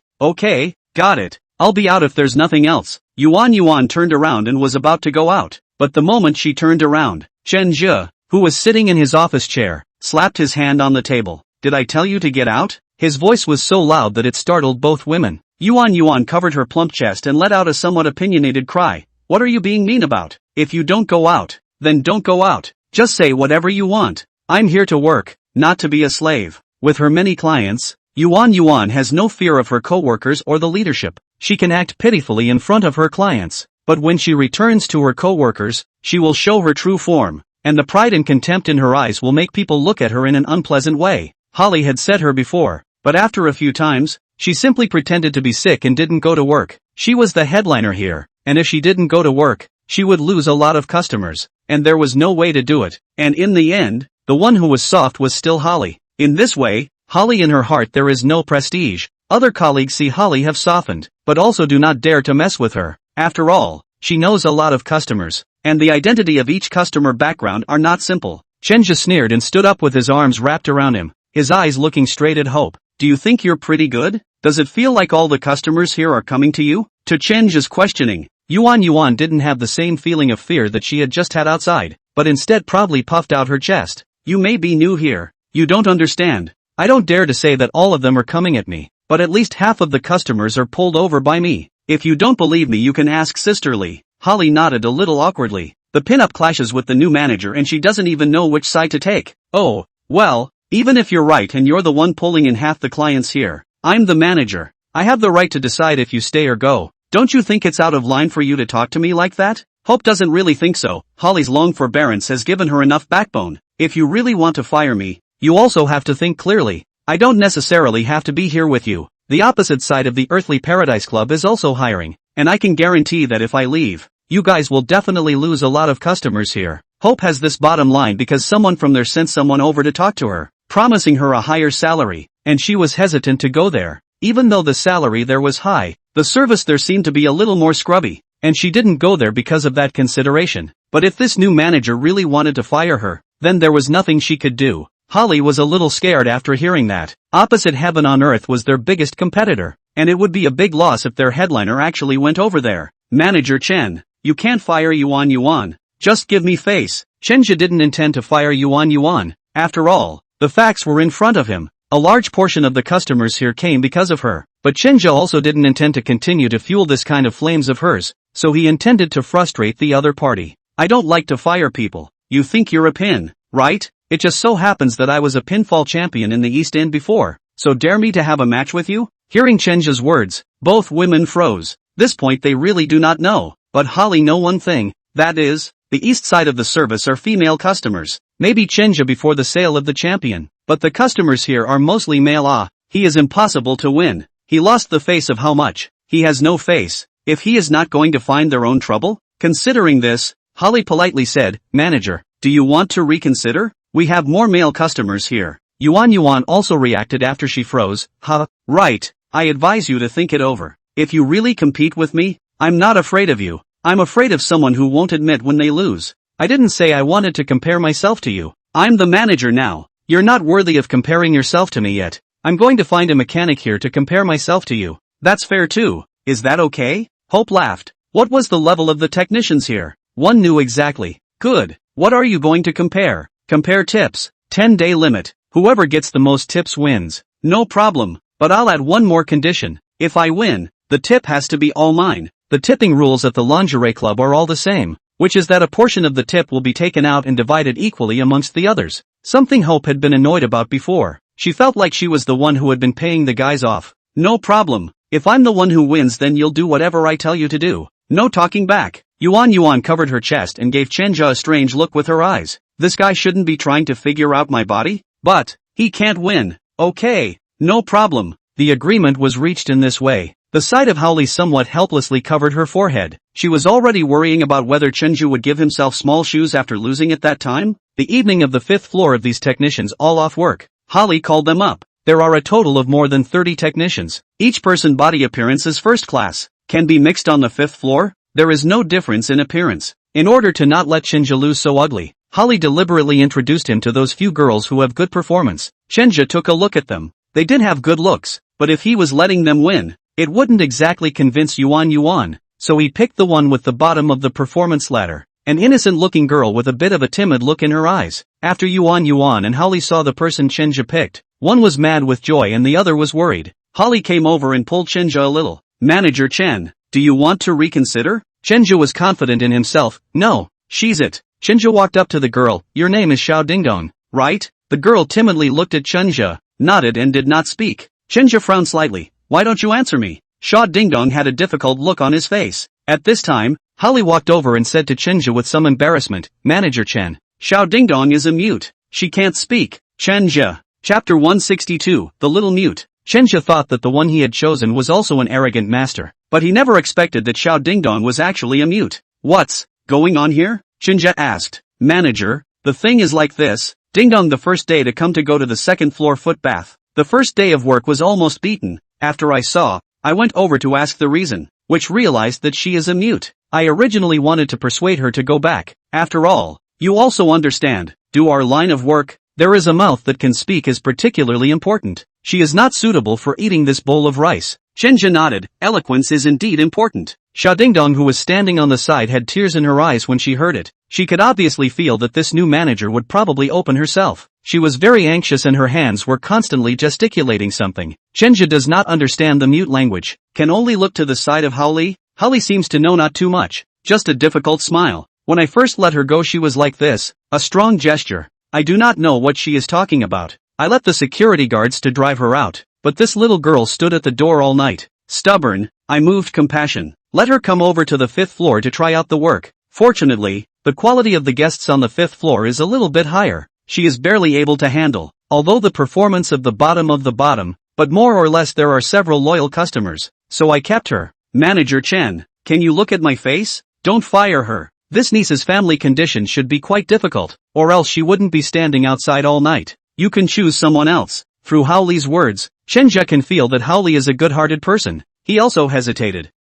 got it. I'll be out if there's nothing else. Yuan turned around and was about to go out, but the moment she turned around, Chen Zhe, who was sitting in his office chair, slapped his hand on the table. Did I tell you to get out? His voice was so loud that it startled both women. Yuan covered her plump chest and let out a somewhat opinionated cry. What are you being mean about? If you don't go out, then don't go out. Just say whatever you want. I'm here to work, not to be a slave. With her many clients, Yuan has no fear of her co-workers or the leadership. She can act pitifully in front of her clients, but when she returns to her co-workers, she will show her true form, and the pride and contempt in her eyes will make people look at her in an unpleasant way. Holly had said her before, but after a few times, she simply pretended to be sick and didn't go to work. She was the headliner here, and if she didn't go to work, she would lose a lot of customers, and there was no way to do it. And in the end, the one who was soft was still Holly. In this way, Holly in her heart there is no prestige. Other colleagues see Holly have softened, but also do not dare to mess with her. After all, she knows a lot of customers, and the identity of each customer background are not simple. Chenja sneered and stood up with his arms wrapped around him, his eyes looking straight at Hope. Do you think you're pretty good? Does it feel like all the customers here are coming to you? To Chenja's questioning, Yuan didn't have the same feeling of fear that she had just had outside, but instead proudly puffed out her chest. You may be new here. You don't understand. I don't dare to say that all of them are coming at me, but at least half of the customers are pulled over by me. If you don't believe me you can ask sisterly. Holly nodded a little awkwardly. The pinup clashes with the new manager and she doesn't even know which side to take. Oh, well, even if you're right and you're the one pulling in half the clients here, I'm the manager. I have the right to decide if you stay or go. Don't you think it's out of line for you to talk to me like that? Hope doesn't really think so. Holly's long forbearance has given her enough backbone. If you really want to fire me, you also have to think clearly. I don't necessarily have to be here with you. The opposite side of the Earthly Paradise Club is also hiring, and I can guarantee that if I leave, you guys will definitely lose a lot of customers here. Hope has this bottom line because someone from there sent someone over to talk to her, promising her a higher salary, and she was hesitant to go there. Even though the salary there was high, the service there seemed to be a little more scrubby, and she didn't go there because of that consideration. But if this new manager really wanted to fire her, then there was nothing she could do. Holly was a little scared after hearing that. Opposite Heaven on Earth was their biggest competitor, and it would be a big loss if their headliner actually went over there. Manager Chen, you can't fire Yuan. Just give me face. Chenja didn't intend to fire Yuan. After all, the facts were in front of him. A large portion of the customers here came because of her, but Chenja also didn't intend to continue to fuel this kind of flames of hers, so he intended to frustrate the other party. I don't like to fire people. You think you're a pin, right? It just so happens that I was a pinfall champion in the East End before, so dare me to have a match with you? Hearing Chenja's words, both women froze. This point they really do not know, but Holly know one thing, that is, the east side of the service are female customers. Maybe Chenja before the sale of the champion, but the customers here are mostly male. He is impossible to win. He lost the face of how much. He has no face. If he is not going to find their own trouble? Considering this, Holly politely said, "Manager, do you want to reconsider? We have more male customers here." Yuan also reacted after she froze. "Huh, right, I advise you to think it over. If you really compete with me, I'm not afraid of you. I'm afraid of someone who won't admit when they lose. I didn't say I wanted to compare myself to you. I'm the manager now. You're not worthy of comparing yourself to me yet. I'm going to find a mechanic here to compare myself to you. That's fair too. Is that okay?" Hope laughed. What was the level of the technicians here? One knew exactly. Good. What are you going to compare? Compare tips. 10-day limit. Whoever gets the most tips wins. No problem, but I'll add one more condition. If I win, the tip has to be all mine. The tipping rules at the lingerie club are all the same, which is that a portion of the tip will be taken out and divided equally amongst the others. Something Hope had been annoyed about before. She felt like she was the one who had been paying the guys off. No problem. If I'm the one who wins, then you'll do whatever I tell you to do. No talking back. Yuan covered her chest and gave Chenja a strange look with her eyes. This guy shouldn't be trying to figure out my body? But he can't win. Okay. No problem. The agreement was reached in this way. The sight of Howley somewhat helplessly covered her forehead. She was already worrying about whether Chenju would give himself small shoes after losing at that time. The evening of the 5th floor of these technicians all off work. Holly called them up. There are a total of more than 30 technicians. Each person body appearance is first class. Can be mixed on the 5th floor. There is no difference in appearance. In order to not let Chenja lose so ugly, Holly deliberately introduced him to those few girls who have good performance. Chenja took a look at them. They did have good looks, but if he was letting them win, it wouldn't exactly convince Yuan, so he picked the one with the bottom of the performance ladder. An innocent-looking girl with a bit of a timid look in her eyes. After Yuan and Holly saw the person Chenja picked, one was mad with joy and the other was worried. Holly came over and pulled Chenja a little. "Manager Chen, do you want to reconsider?" Chenja was confident in himself. "No, she's it." Chenja walked up to the girl. "Your name is Xiao Dingdong, right?" The girl timidly looked at Chenja, nodded and did not speak. Chenja frowned slightly. "Why don't you answer me?" Xiao Dingdong had a difficult look on his face. At this time, Holly walked over and said to Chenja with some embarrassment, "Manager Chen, Xiao Dingdong is a mute. She can't speak." Chenja. Chapter 162, The Little Mute. Chenja thought that the one he had chosen was also an arrogant master, but he never expected that Xiao Dingdong was actually a mute. "What's going on here?" Chenja asked. "Manager, the thing is like this. Dingdong the first day to come to go to the 2nd floor foot bath. The first day of work was almost beaten. After I went over to ask the reason, which realized that she is a mute. I originally wanted to persuade her to go back. After all, you also understand, do our line of work, there is a mouth that can speak is particularly important. She is not suitable for eating this bowl of rice." Chenja nodded. Eloquence is indeed important. Xiao Dingdong, who was standing on the side, had tears in her eyes when she heard it. She could obviously feel that this new manager would probably open herself. She was very anxious and her hands were constantly gesticulating something. Chenja does not understand the mute language, can only look to the side of Howley. Howley seems to know not too much, just a difficult smile. When I first let her go she was like this, a strong gesture. I do not know what she is talking about. I let the security guards to drive her out, but this little girl stood at the door all night. Stubborn, I moved compassion. Let her come over to the 5th floor to try out the work. Fortunately, the quality of the guests on the 5th floor is a little bit higher. She is barely able to handle, although the performance of the bottom, but more or less there are several loyal customers, so I kept her. Manager Chen, can you look at my face? Don't fire her. This niece's family condition should be quite difficult, or else she wouldn't be standing outside all night. You can choose someone else. Through Howley's words, Chenja can feel that Howley is a good-hearted person. He also hesitated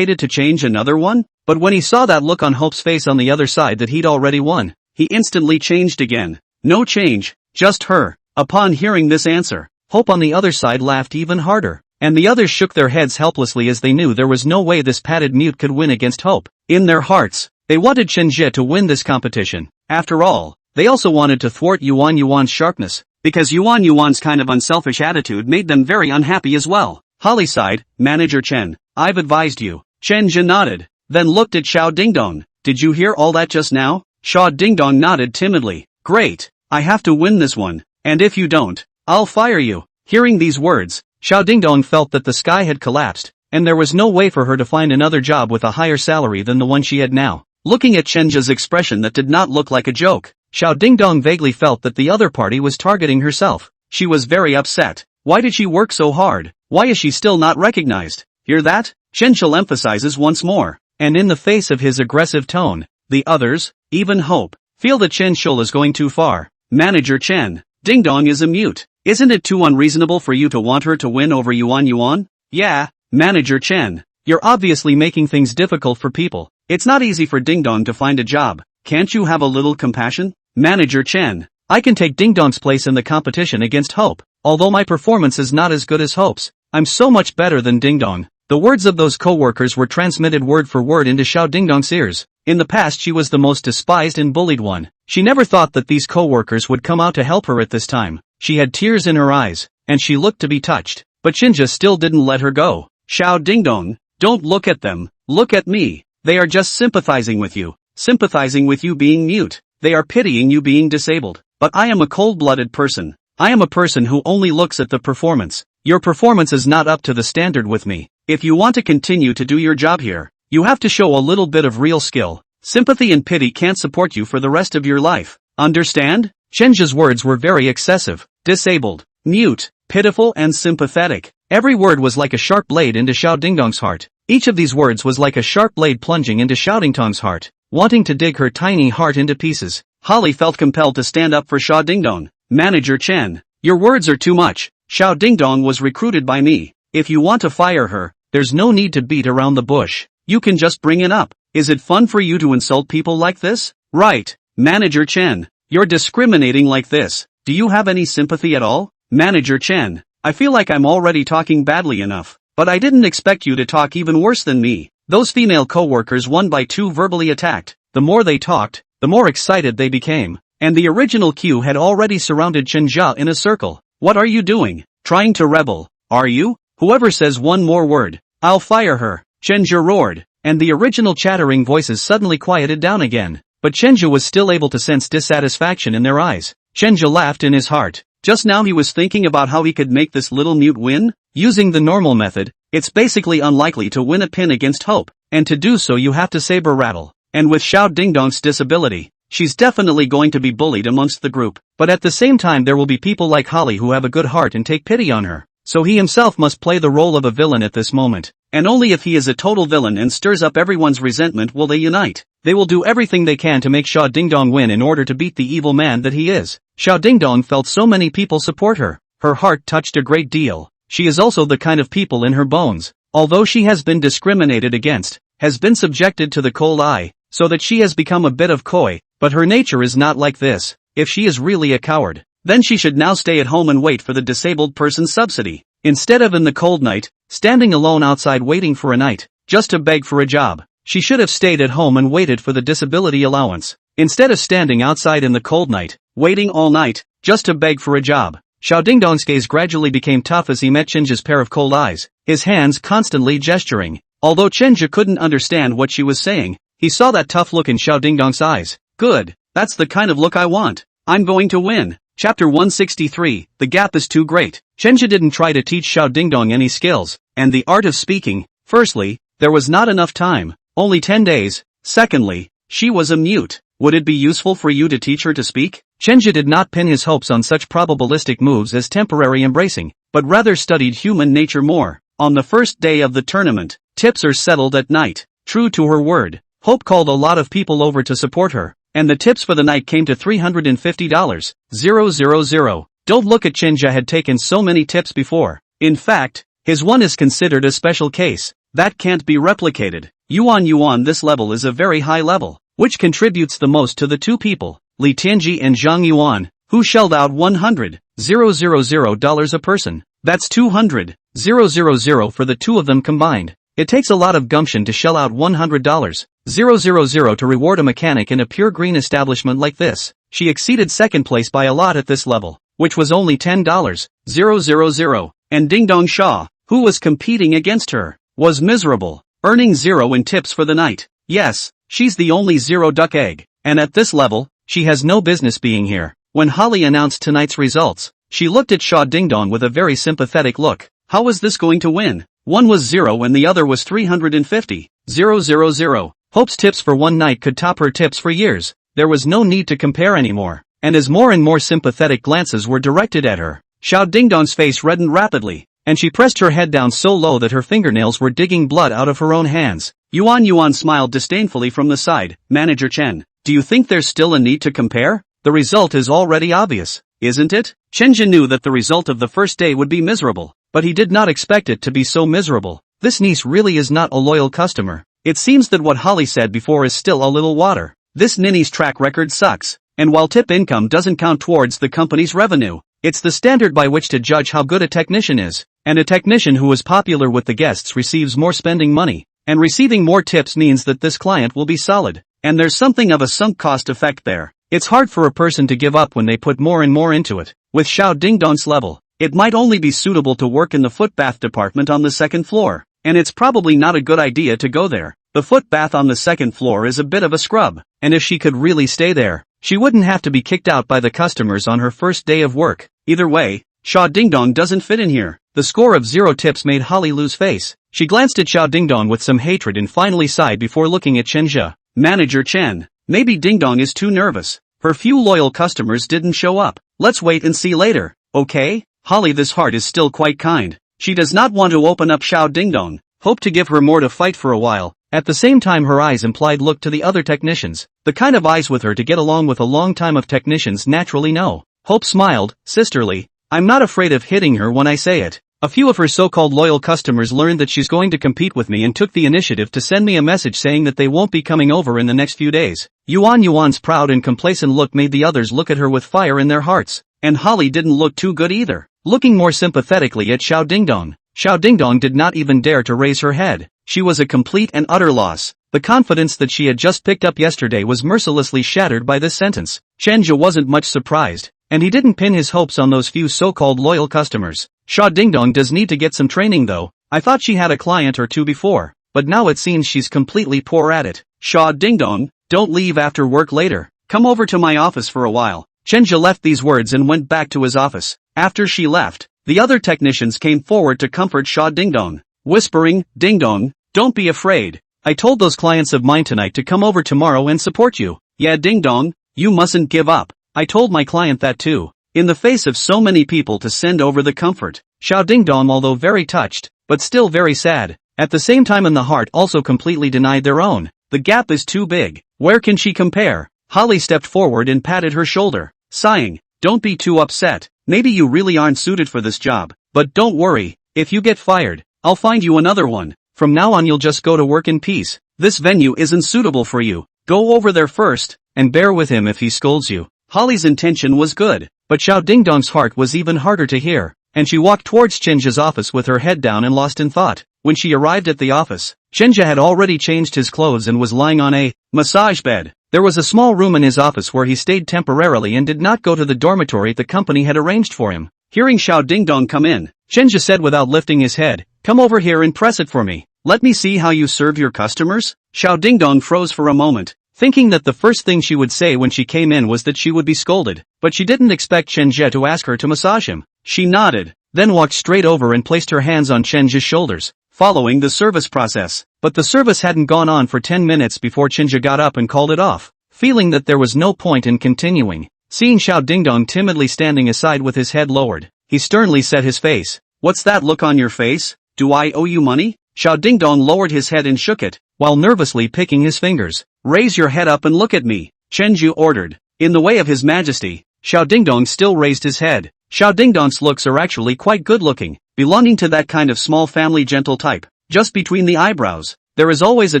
to change another one, but when he saw that look on Hope's face on the other side that he'd already won, he instantly changed again. No change, just her. Upon hearing this answer, Hope on the other side laughed even harder, and the others shook their heads helplessly as they knew there was no way this padded mute could win against Hope. In their hearts, they wanted Chenja to win this competition. After all, they also wanted to thwart Yuan's sharpness, because Yuan's kind of unselfish attitude made them very unhappy as well. Holly sighed. Manager Chen, I've advised you. Chenja nodded, then looked at Xiao Dingdong. Did you hear all that just now? Xiao Dingdong nodded timidly. Great, I have to win this one, and if you don't, I'll fire you. Hearing these words, Xiao Dingdong felt that the sky had collapsed, and there was no way for her to find another job with a higher salary than the one she had now. Looking at Chenja's expression that did not look like a joke, Xiao Dingdong vaguely felt that the other party was targeting herself. She was very upset. Why did she work so hard? Why is she still not recognized? Hear that? Chenja emphasizes once more, and in the face of his aggressive tone, The others, even Hope, feel that Chen Shul is going too far. Manager Chen, Ding Dong is a mute. Isn't it too unreasonable for you to want her to win over Yuan Yuan? Yeah, Manager Chen, you're obviously making things difficult for people. It's not easy for Ding Dong to find a job. Can't you have a little compassion? Manager Chen, I can take Ding Dong's place in the competition against Hope. Although my performance is not as good as Hope's, I'm so much better than Ding Dong. The words of those co-workers were transmitted word for word into Xiao Ding Dong's ears. In the past she was the most despised and bullied one. She never thought that these co-workers would come out to help her at this time. She had tears in her eyes, and she looked to be touched. But Shinja still didn't let her go. Xiao Ding Dong, don't look at them, look at me. They are just sympathizing with you being mute. They are pitying you being disabled. But I am a cold-blooded person. I am a person who only looks at the performance. Your performance is not up to the standard with me. If you want to continue to do your job here, you have to show a little bit of real skill. Sympathy and pity can't support you for the rest of your life. Understand? Shinja's words were very excessive. Disabled, mute, pitiful and sympathetic. Every word was like a sharp blade into Xiao Dingdong's heart. Each of these words was like a sharp blade plunging into Xiao Dingdong's heart, wanting to dig her tiny heart into pieces. Holly felt compelled to stand up for Xiao Dingdong. Manager Chen, your words are too much. Xiao Dingdong was recruited by me. If you want to fire her, there's no need to beat around the bush. You can just bring it up. Is it fun for you to insult people like this? Right, Manager Chen. You're discriminating like this. Do you have any sympathy at all? Manager Chen, I feel like I'm already talking badly enough, but I didn't expect you to talk even worse than me. Those female co-workers one by two verbally attacked. The more they talked, the more excited they became. And the original Q had already surrounded Chenjia in a circle. What are you doing? Trying to rebel, are you? Whoever says one more word, I'll fire her. Chenjia roared, and the original chattering voices suddenly quieted down again. But Chenjia was still able to sense dissatisfaction in their eyes. Chenjia laughed in his heart. Just now he was thinking about how he could make this little mute win. Using the normal method, it's basically unlikely to win a pin against Hope, and to do so you have to saber rattle. And with Xiao Dingdong's disability, she's definitely going to be bullied amongst the group. But at the same time there will be people like Holly who have a good heart and take pity on her. So he himself must play the role of a villain at this moment. And only if he is a total villain and stirs up everyone's resentment will they unite. They will do everything they can to make Xiao Dingdong win in order to beat the evil man that he is. Xiao Dingdong felt so many people support her. Her heart touched a great deal. She is also the kind of people in her bones. Although she has been discriminated against, has been subjected to the cold eye, so that she has become a bit of coy, but her nature is not like this. If she is really a coward, then she should now stay at home and wait for the disabled person's subsidy, instead of in the cold night, standing alone outside waiting for a night, just to beg for a job. She should have stayed at home and waited for the disability allowance, instead of standing outside in the cold night, waiting all night, just to beg for a job. Xiao Dingdong's gaze gradually became tough as he met Chenjia's pair of cold eyes, his hands constantly gesturing. Although Chenjia couldn't understand what she was saying, he saw that tough look in Xiao Dingdong's eyes. Good, that's the kind of look I want. I'm going to win. Chapter 163, the gap is too great. Chenjia didn't try to teach Xiao Dingdong any skills, and the art of speaking. Firstly, there was not enough time, only 10 days. Secondly, she was a mute. Would it be useful for you to teach her to speak? Chenjia did not pin his hopes on such probabilistic moves as temporary embracing, but rather studied human nature more. On the first day of the tournament, tips are settled at night. True to her word, Hope called a lot of people over to support her, and the tips for the night came to $350. 000. Don't look at Chenjia had taken so many tips before. In fact, his one is considered a special case. That can't be replicated. Yuan this level is a very high level, which contributes the most to the two people, Li Tianji and Zhang Yuan, who shelled out $100,000 a person. That's $200,000 for the two of them combined. It takes a lot of gumption to shell out $100,000 to reward a mechanic in a pure green establishment like this. She exceeded second place by a lot at this level, which was only $10,000. And Ding Dong Sha, who was competing against her, was miserable, earning 0 in tips for the night. Yes, she's the only 0 duck egg, and at this level, she has no business being here. When Holly announced tonight's results, she looked at Xiao Dingdong with a very sympathetic look. How was this going to win? One was 0 and the other was 350. 000. Hope's tips for one night could top her tips for years. There was no need to compare anymore. And as more and more sympathetic glances were directed at her, Xiao Dingdong's face reddened rapidly. and she pressed her head down so low that her fingernails were digging blood out of her own hands. Yuan smiled disdainfully from the side. Manager Chen, do you think there's still a need to compare? The result is already obvious, isn't it? Chenja knew that the result of the first day would be miserable, but he did not expect it to be so miserable. This niece really is not a loyal customer. It seems that what Holly said before is still a little water. This ninny's track record sucks, and while tip income doesn't count towards the company's revenue, it's the standard by which to judge how good a technician is, and a technician who is popular with the guests receives more spending money, and receiving more tips means that this client will be solid, and there's something of a sunk cost effect there. It's hard for a person to give up when they put more and more into it. With Xiao Dingdong's level, it might only be suitable to work in the foot bath department on the second floor, and it's probably not a good idea to go there. The foot bath on the second floor is a bit of a scrub, and if she could really stay there, she wouldn't have to be kicked out by the customers on her first day of work. Either way, Xiao Dingdong doesn't fit in here. The score of 0 tips made Holly lose face. She glanced at Xiao Dingdong with some hatred and finally sighed before looking at Chenja. Manager Chen, maybe Dingdong is too nervous. Her few loyal customers didn't show up. Let's wait and see later, okay? Holly, this heart is still quite kind. She does not want to open up Xiao Dingdong, hope to give her more to fight for a while. At the same time her eyes implied look to the other technicians, the kind of eyes with her to get along with a long time of technicians naturally know. Hope smiled, sisterly. I'm not afraid of hitting her when I say it. A few of her so-called loyal customers learned that she's going to compete with me and took the initiative to send me a message saying that they won't be coming over in the next few days. Yuan's proud and complacent look made the others look at her with fire in their hearts, and Holly didn't look too good either. Looking more sympathetically at Xiao Dingdong, Xiao Dingdong did not even dare to raise her head. She was a complete and utter loss. The confidence that she had just picked up yesterday was mercilessly shattered by this sentence. Chenja wasn't much surprised, and he didn't pin his hopes on those few so-called loyal customers. Xiao Dingdong does need to get some training though. I thought she had a client or two before, but now it seems she's completely poor at it. Xiao Dingdong, don't leave after work later. Come over to my office for a while. Chenja left these words and went back to his office. After she left, the other technicians came forward to comfort Xiao Dingdong, whispering, Dingdong, don't be afraid. I told those clients of mine tonight to come over tomorrow and support you. Yeah, Dingdong, you mustn't give up. I told my client that too. In the face of so many people to send over the comfort, Xiao Dingdong, although very touched, but still very sad, at the same time in the heart also completely denied their own. The gap is too big. Where can she compare? Holly stepped forward and patted her shoulder, sighing, don't be too upset. Maybe you really aren't suited for this job, but don't worry, if you get fired, I'll find you another one. From now on you'll just go to work in peace. This venue isn't suitable for you. Go over there first, and bear with him if he scolds you. Holly's intention was good, but Xiao Dingdong's heart was even harder to hear, and she walked towards Chenja's office with her head down and lost in thought. When she arrived at the office, Chenja had already changed his clothes and was lying on a massage bed. There was a small room in his office where he stayed temporarily and did not go to the dormitory the company had arranged for him. Hearing Xiao Dingdong come in, Chenja said without lifting his head, come over here and press it for me. Let me see how you serve your customers. Xiao Dingdong froze for a moment, thinking that the first thing she would say when she came in was that she would be scolded, but she didn't expect Chenja to ask her to massage him. She nodded, then walked straight over and placed her hands on Chenja's shoulders, following the service process. But the service hadn't gone on for 10 minutes before Chenja got up and called it off, feeling that there was no point in continuing. Seeing Xiao Dingdong timidly standing aside with his head lowered, he sternly set his face. What's that look on your face? Do I owe you money? Xiao Dingdong lowered his head and shook it, while nervously picking his fingers. Raise your head up and look at me, Chenju ordered. In the way of his majesty, Xiao Dingdong still raised his head. Xiao Dingdong's looks are actually quite good looking, belonging to that kind of small family gentle type. Just between the eyebrows, there is always a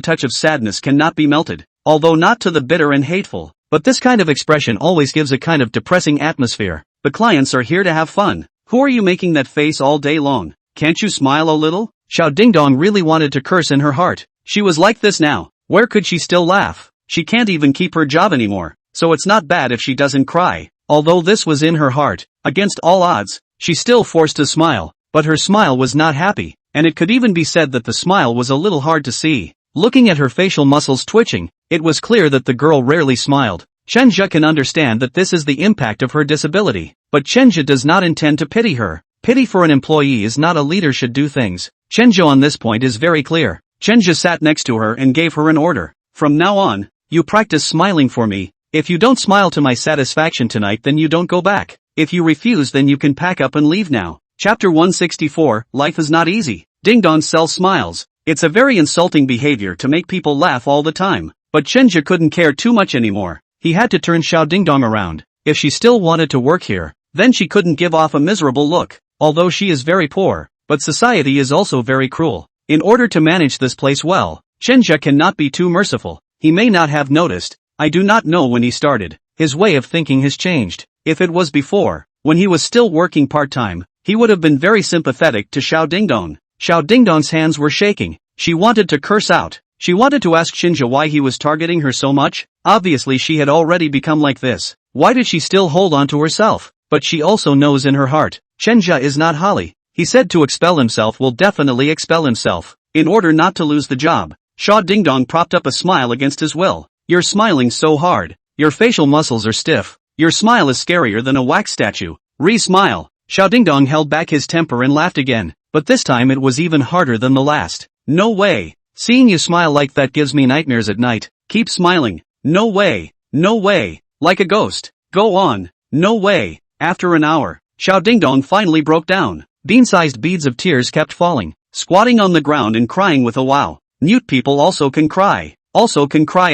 touch of sadness cannot be melted, although not to the bitter and hateful, but this kind of expression always gives a kind of depressing atmosphere. The clients are here to have fun. Who are you making that face all day long? Can't you smile a little? Xiao Dingdong really wanted to curse in her heart. She was like this now. Where could she still laugh? She can't even keep her job anymore, so it's not bad if she doesn't cry. Although this was in her heart, against all odds, she still forced a smile, but her smile was not happy, and it could even be said that the smile was a little hard to see. Looking at her facial muscles twitching, it was clear that the girl rarely smiled. Chenja can understand that this is the impact of her disability, but Chenja does not intend to pity her. Pity for an employee is not a leader should do things. Chenja on this point is very clear. Chenja sat next to her and gave her an order. From now on, you practice smiling for me. If you don't smile to my satisfaction tonight then you don't go back. If you refuse then you can pack up and leave now. Chapter 164, Life is not easy. Ding Dong sells smiles. It's a very insulting behavior to make people laugh all the time. But Chenja couldn't care too much anymore. He had to turn Xiao Dingdong around. If she still wanted to work here, then she couldn't give off a miserable look. Although she is very poor, but society is also very cruel. In order to manage this place well, Chenja cannot be too merciful. He may not have noticed. I do not know when he started. His way of thinking has changed. If it was before, when he was still working part-time, he would have been very sympathetic to Xiao Dingdong. Xiao Dingdong's hands were shaking. She wanted to curse out. She wanted to ask Chenja why he was targeting her so much. Obviously she had already become like this. Why did she still hold on to herself? But she also knows in her heart, Chenja is not Holly. He said to expel himself will definitely expel himself. In order not to lose the job, Xiao Dingdong propped up a smile against his will. You're smiling so hard. Your facial muscles are stiff. Your smile is scarier than a wax statue. Re-smile. Xiao Dingdong held back his temper and laughed again, but this time it was even harder than the last. No way. Seeing you smile like that gives me nightmares at night. Keep smiling. No way. No way. Like a ghost. Go on. No way. After an hour, Xiao Dingdong finally broke down. Bean-sized beads of tears kept falling, squatting on the ground and crying with a wow. Mute people also can cry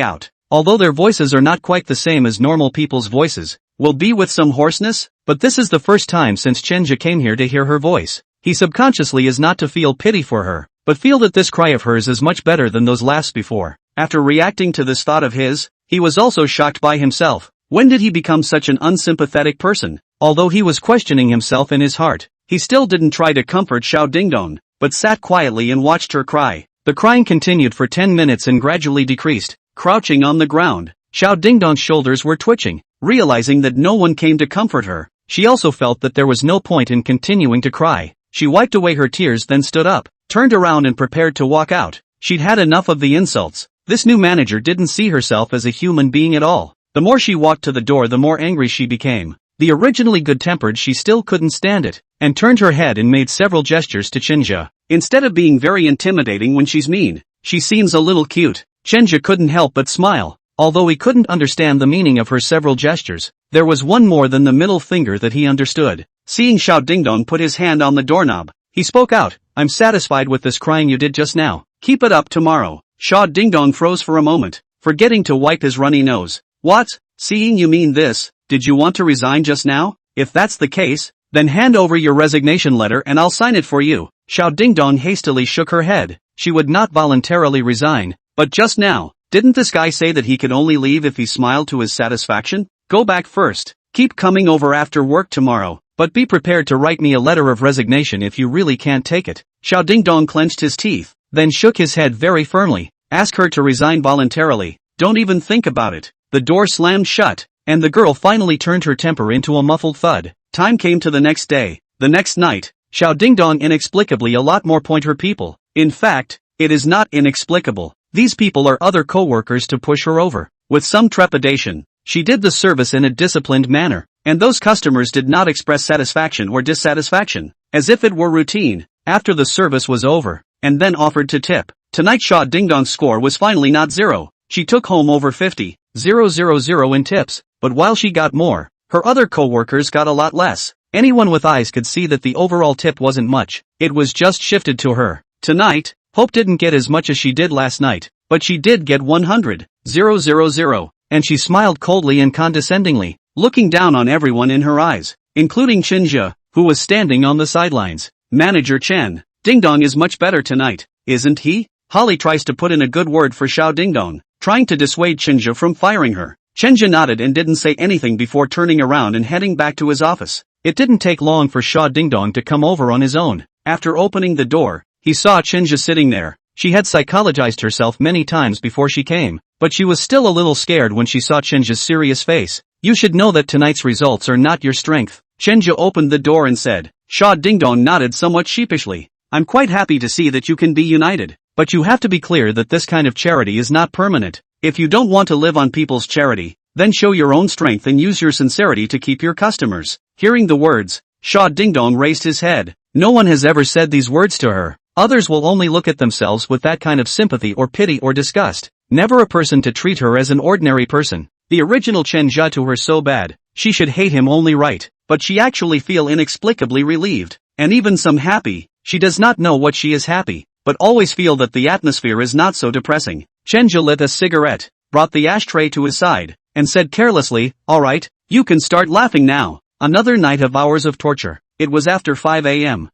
out. Although their voices are not quite the same as normal people's voices, will be with some hoarseness, but this is the first time since Chenja came here to hear her voice. He subconsciously is not to feel pity for her, but feel that this cry of hers is much better than those laughs before. After reacting to this thought of his, he was also shocked by himself. When did he become such an unsympathetic person? Although he was questioning himself in his heart, he still didn't try to comfort Xiao Dingdong, but sat quietly and watched her cry. The crying continued for 10 minutes and gradually decreased. Crouching on the ground, Xiao Dingdong's shoulders were twitching. Realizing that no one came to comfort her, she also felt that there was no point in continuing to cry. She wiped away her tears, then stood up, turned around and prepared to walk out. She'd had enough of the insults. This new manager didn't see herself as a human being at all. The more she walked to the door, the more angry she became. The originally good-tempered she still couldn't stand it, and turned her head and made several gestures to Chenja. Instead of being very intimidating when she's mean, she seems a little cute. Chenja couldn't help but smile. Although he couldn't understand the meaning of her several gestures, there was one more than the middle finger that he understood. Seeing Xiao Dingdong put his hand on the doorknob, he spoke out, I'm satisfied with this crying you did just now. Keep it up tomorrow. Xiao Dingdong froze for a moment, forgetting to wipe his runny nose. What? Seeing you mean this, did you want to resign just now? If that's the case, then hand over your resignation letter and I'll sign it for you. Xiao Dingdong hastily shook her head. She would not voluntarily resign, but just now, didn't this guy say that he could only leave if he smiled to his satisfaction? Go back first. Keep coming over after work tomorrow, but be prepared to write me a letter of resignation if you really can't take it. Xiao Dingdong clenched his teeth, then shook his head very firmly. Ask her to resign voluntarily. Don't even think about it. The door slammed shut, and the girl finally turned her temper into a muffled thud. Time came to the next day. The next night, Xiao Dingdong inexplicably a lot more point her people. In fact, it is not inexplicable. These people are other co-workers to push her over. With some trepidation, she did the service in a disciplined manner, and those customers did not express satisfaction or dissatisfaction, as if it were routine, after the service was over, and then offered to tip. Tonight Xiao Dingdong's score was finally not 0. She took home over 50,000 in tips, but while she got more, her other co-workers got a lot less. Anyone with eyes could see that the overall tip wasn't much. It was just shifted to her. Tonight, Hope didn't get as much as she did last night, but she did get 100,000, and she smiled coldly and condescendingly, looking down on everyone in her eyes, including Chenja, who was standing on the sidelines. Manager Chen, Dingdong is much better tonight, isn't he? Holly tries to put in a good word for Xiao Dingdong, trying to dissuade Chenja from firing her. Chenja nodded and didn't say anything before turning around and heading back to his office. It didn't take long for Xiao Dingdong to come over on his own. After opening the door, he saw Chenja sitting there. She had psychologized herself many times before she came, but she was still a little scared when she saw Chenja's serious face. You should know that tonight's results are not your strength. Chenja opened the door and said. Xiao Dingdong nodded somewhat sheepishly. I'm quite happy to see that you can be united, but you have to be clear that this kind of charity is not permanent. If you don't want to live on people's charity, then show your own strength and use your sincerity to keep your customers. Hearing the words, Xiao Dingdong raised his head. No one has ever said these words to her. Others will only look at themselves with that kind of sympathy or pity or disgust. Never a person to treat her as an ordinary person. The original Chen Jia to her so bad, she should hate him only right, but she actually feel inexplicably relieved. and even some happy. She does not know what she is happy, but always feel that the atmosphere is not so depressing. Chenja lit a cigarette, brought the ashtray to his side, and said carelessly, "Alright, you can start laughing now." Another night of hours of torture. It was after 5 a.m.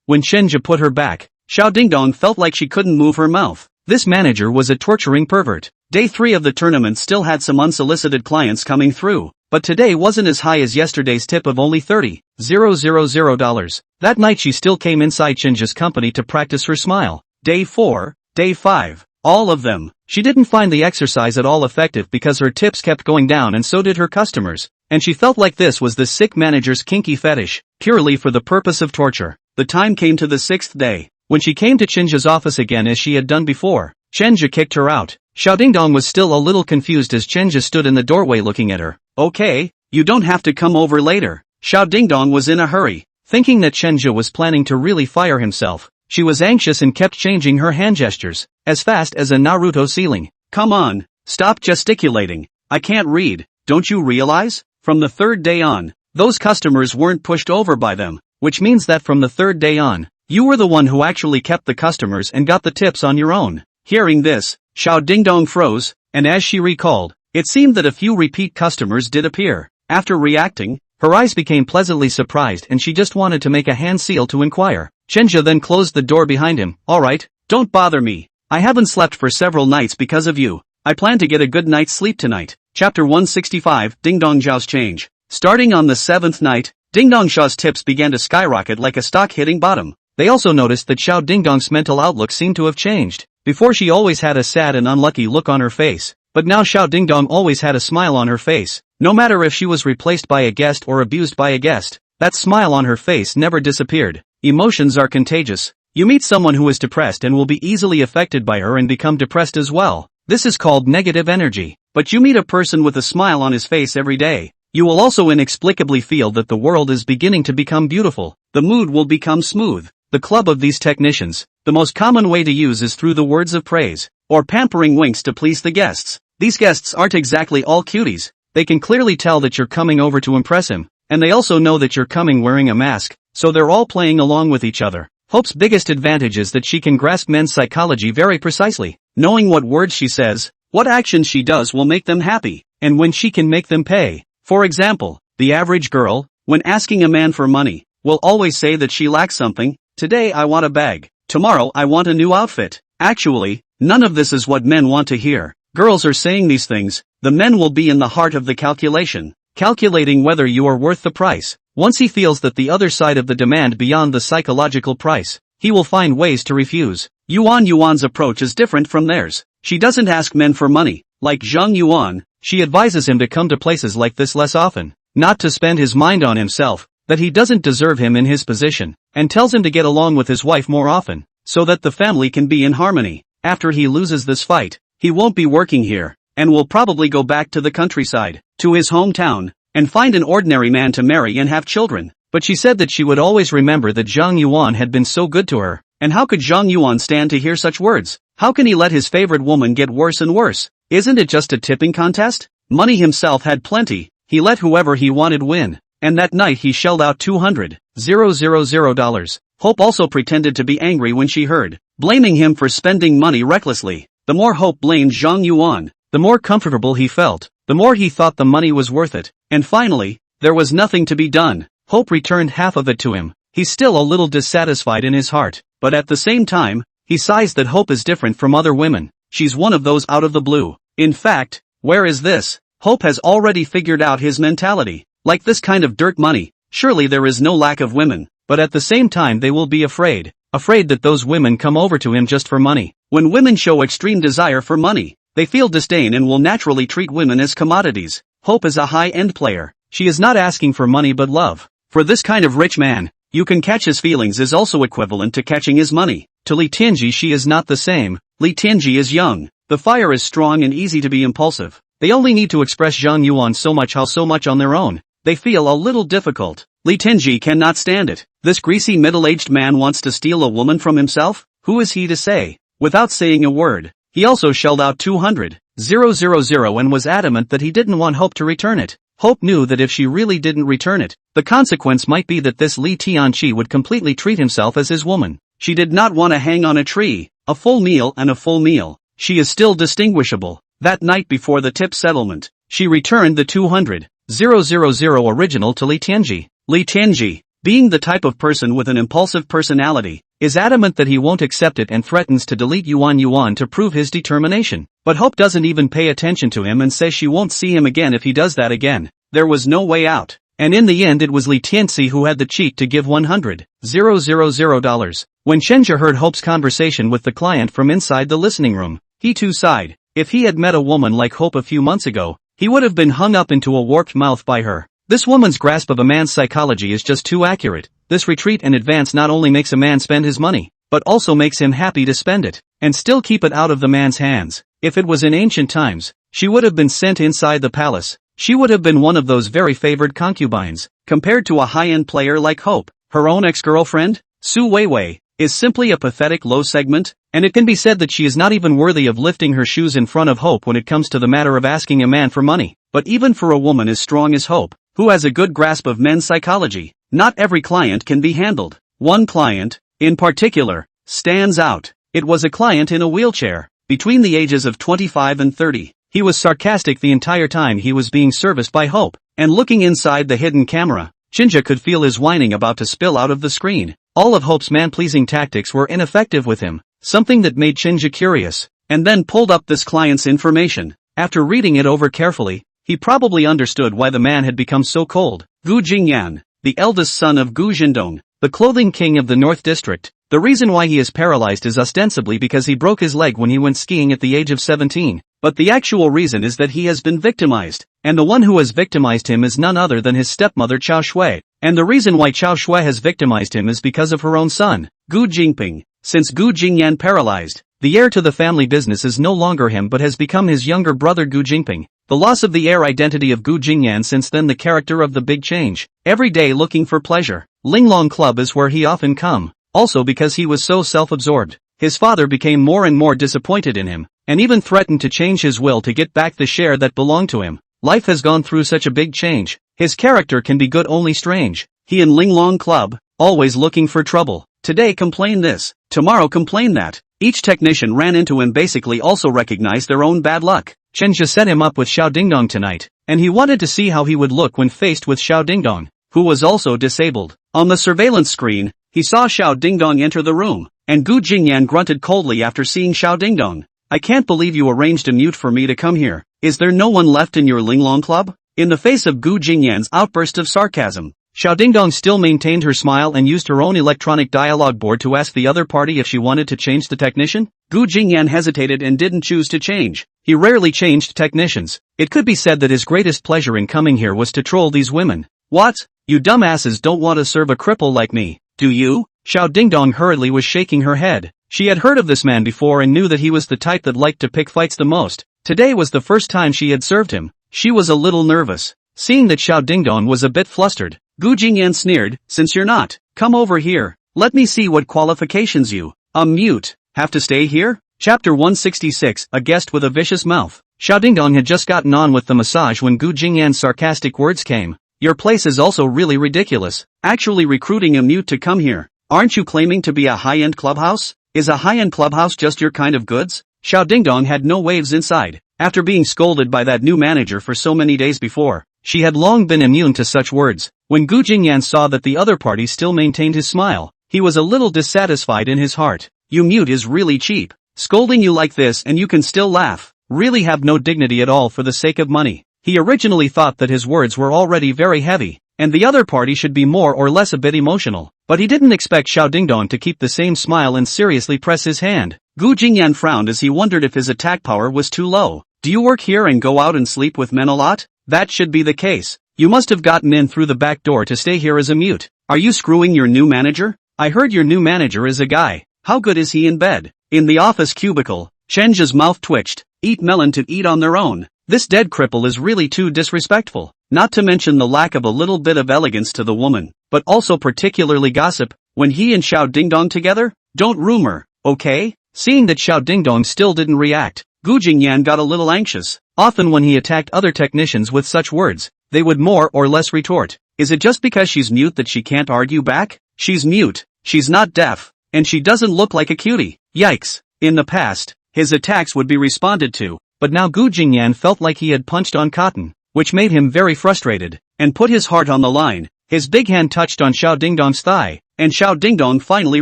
When Chenja put her back, Xiao Dingdong felt like she couldn't move her mouth. This manager was a torturing pervert. Day 3 of the tournament still had some unsolicited clients coming through, but today wasn't as high as yesterday's tip of only $30,000. That night she still came inside Chenja's company to practice her smile. Day 4, Day 5, all of them. She didn't find the exercise at all effective because her tips kept going down and so did her customers, and she felt like this was the sick manager's kinky fetish, purely for the purpose of torture. The time came to the 6th day. When she came to Chenja's office again as she had done before, Chenja kicked her out. Xiao Dingdong was still a little confused as Chenja stood in the doorway looking at her. "Okay, you don't have to come over later." Xiao Dingdong was in a hurry, thinking that Chenja was planning to really fire himself. She was anxious and kept changing her hand gestures, as fast as a Naruto ceiling. "Come on, stop gesticulating. I can't read, don't you realize?" From the 3rd day on, those customers weren't pushed over by them, which means that from the 3rd day on, you were the one who actually kept the customers and got the tips on your own. Hearing this, Xiao Dingdong froze, and as she recalled, it seemed that a few repeat customers did appear. After reacting, her eyes became pleasantly surprised and she just wanted to make a hand seal to inquire. Chenja then closed the door behind him. "Alright, don't bother me. I haven't slept for several nights because of you. I plan to get a good night's sleep tonight." Chapter 165, Ding Dong Xiao's change. Starting on the 7th night, Ding Dong Xiao's tips began to skyrocket like a stock hitting bottom. They also noticed that Xiao Dingdong's mental outlook seemed to have changed. Before she always had a sad and unlucky look on her face, but now Xiao Dingdong always had a smile on her face. No matter if she was replaced by a guest or abused by a guest, that smile on her face never disappeared. Emotions are contagious. You meet someone who is depressed and will be easily affected by her and become depressed as well. This is called negative energy. But you meet a person with a smile on his face every day, you will also inexplicably feel that the world is beginning to become beautiful. The mood will become smooth. The club of these technicians, the most common way to use is through the words of praise, or pampering winks to please the guests. These guests aren't exactly all cuties. They can clearly tell that you're coming over to impress him, and they also know that you're coming wearing a mask, so they're all playing along with each other. Hope's biggest advantage is that she can grasp men's psychology very precisely, knowing what words she says, what actions she does will make them happy, and when she can make them pay. For example, the average girl, when asking a man for money, will always say that she lacks something. Today I want a bag. Tomorrow I want a new outfit. Actually, none of this is what men want to hear. Girls are saying these things, the men will be in the heart of the calculation, calculating whether you are worth the price. Once he feels that the other side of the demand beyond the psychological price, he will find ways to refuse. Yuan's approach is different from theirs. She doesn't ask men for money. Like Zhang Yuan, she advises him to come to places like this less often, not to spend his mind on himself, that he doesn't deserve him in his position, and tells him to get along with his wife more often, so that the family can be in harmony. After he loses this fight, he won't be working here, and will probably go back to the countryside, to his hometown, and find an ordinary man to marry and have children. But she said that she would always remember that Zhang Yuan had been so good to her, and how could Zhang Yuan stand to hear such words? How can he let his favorite woman get worse and worse? Isn't it just a tipping contest? Money himself had plenty, he let whoever he wanted win, and that night he shelled out $200,000. Hope also pretended to be angry when she heard, blaming him for spending money recklessly. The more Hope blamed Zhang Yuan, the more comfortable he felt, the more he thought the money was worth it, and finally, there was nothing to be done. Hope returned half of it to him. He's still a little dissatisfied in his heart, but at the same time, he sighs that Hope is different from other women. She's one of those out of the blue. In fact, where is this? Hope has already figured out his mentality. Like this kind of dirt money, surely there is no lack of women, but at the same time they will be afraid that those women come over to him just for money. When women show extreme desire for money, they feel disdain and will naturally treat women as commodities. Hope is a high-end player. She is not asking for money but love. For this kind of rich man, you can catch his feelings is also equivalent to catching his money. To Li Tianji she is not the same. Li Tianji is young. The fire is strong and easy to be impulsive. They only need to express Zhang Yuan so much on their own. They feel a little difficult. Li Tianji cannot stand it. This greasy middle-aged man wants to steal a woman from himself? Who is he to say? Without saying a word, he also shelled out $200,000 and was adamant that he didn't want Hope to return it. Hope knew that if she really didn't return it, The consequence might be that this Li Tianqi would completely treat himself as his woman. She did not want to hang on a tree, a full meal and a full meal. She is still distinguishable. That night before the tip settlement, she returned the 200,000 original to Li Tianji. Li Tianji, being the type of person with an impulsive personality, is adamant that he won't accept it and threatens to delete Yuan to prove his determination. But Hope doesn't even pay attention to him and says she won't see him again if he does that again. There was no way out. And in the end it was Li Tianxi who had the cheek to give $100,000. When Chenja heard Hope's conversation with the client from inside the listening room, he too sighed. If he had met a woman like Hope a few months ago, he would have been hung up into a warped mouth by her. This woman's grasp of a man's psychology is just too accurate. This retreat and advance not only makes a man spend his money, but also makes him happy to spend it, and still keep it out of the man's hands. If it was in ancient times, she would have been sent inside the palace. She would have been one of those very favored concubines. Compared to a high-end player like Hope, her own ex-girlfriend, Su Weiwei, is simply a pathetic low segment, and it can be said that she is not even worthy of lifting her shoes in front of Hope when it comes to the matter of asking a man for money. But even for a woman as strong as Hope, who has a good grasp of men's psychology, not every client can be handled. One client, in particular, stands out. It was a client in a wheelchair, between the ages of 25 and 30. He was sarcastic the entire time he was being serviced by Hope, and looking inside the hidden camera, Chenja could feel his whining about to spill out of the screen. All of Hope's man-pleasing tactics were ineffective with him, something that made Chenja curious, and then pulled up this client's information. After reading it over carefully, he probably understood why the man had become so cold. Gu Jingyan, the eldest son of Gu Zhendong, the clothing king of the North District. The reason why he is paralyzed is ostensibly because he broke his leg when he went skiing at the age of 17. But the actual reason is that he has been victimized, and the one who has victimized him is none other than his stepmother Chao Shui. And the reason why Chao Shui has victimized him is because of her own son, Gu Jingping. Since Gu Jingyan paralyzed, the heir to the family business is no longer him but has become his younger brother Gu Jingping. The loss of the heir identity of Gu Jingyan since then the character of the big change. Every day looking for pleasure, Linglong Club is where he often come. Also because he was so self-absorbed, his father became more and more disappointed in him, and even threatened to change his will to get back the share that belonged to him. Life has gone through such a big change. His character can be good only strange. He in Linglong Club, always looking for trouble. Today complain this, tomorrow complain that. Each technician ran into him basically also recognized their own bad luck. Chenja set him up with Xiao Dingdong tonight, and he wanted to see how he would look when faced with Xiao Dingdong, who was also disabled. On the surveillance screen, he saw Xiao Dingdong enter the room, and Gu Jingyan grunted coldly after seeing Xiao Dingdong. I can't believe you arranged a mute for me to come here. Is there no one left in your Linglong Club? In the face of Gu Jingyan's outburst of sarcasm, Xiao Dingdong still maintained her smile and used her own electronic dialogue board to ask the other party if she wanted to change the technician. Gu Jingyan hesitated and didn't choose to change. He rarely changed technicians. It could be said that his greatest pleasure in coming here was to troll these women. What? You dumbasses don't want to serve a cripple like me, do you? Xiao Dingdong hurriedly was shaking her head. She had heard of this man before and knew that he was the type that liked to pick fights the most. Today was the first time she had served him. She was a little nervous. Seeing that Xiao Dingdong was a bit flustered, Gu Jingyan sneered, since you're not, come over here. Let me see what qualifications you, a mute, have to stay here? Chapter 166, A Guest with a Vicious Mouth. Xiao Dingdong had just gotten on with the massage when Gu Jingyan's sarcastic words came. Your place is also really ridiculous. Actually recruiting a mute to come here. Aren't you claiming to be a high-end clubhouse? Is a high-end clubhouse just your kind of goods? Xiao Dingdong had no waves inside. After being scolded by that new manager for so many days before, she had long been immune to such words. When Gu Jingyan saw that the other party still maintained his smile, he was a little dissatisfied in his heart. You mute is really cheap. Scolding you like this and you can still laugh. Really have no dignity at all for the sake of money. He originally thought that his words were already very heavy, and the other party should be more or less a bit emotional. But he didn't expect Xiao Dingdong to keep the same smile and seriously press his hand. Gu Jingyan frowned as he wondered if his attack power was too low. Do you work here and go out and sleep with men a lot? That should be the case. You must have gotten in through the back door to stay here as a mute. Are you screwing your new manager? I heard your new manager is a guy. How good is he in bed? In the office cubicle, Chenja's mouth twitched. Eat melon to eat on their own. This dead cripple is really too disrespectful. Not to mention the lack of a little bit of elegance to the woman, but also particularly gossip. When he and Xiao Dingdong together? Don't rumor, okay? Seeing that Xiao Dingdong still didn't react, Gu Jingyan got a little anxious. Often when he attacked other technicians with such words, they would more or less retort. Is it just because she's mute that she can't argue back? She's mute, she's not deaf, and she doesn't look like a cutie. Yikes. In the past, his attacks would be responded to, but now Gu Jingyan felt like he had punched on cotton, which made him very frustrated, and put his heart on the line. His big hand touched on Xiao Dingdong's thigh, and Xiao Dingdong finally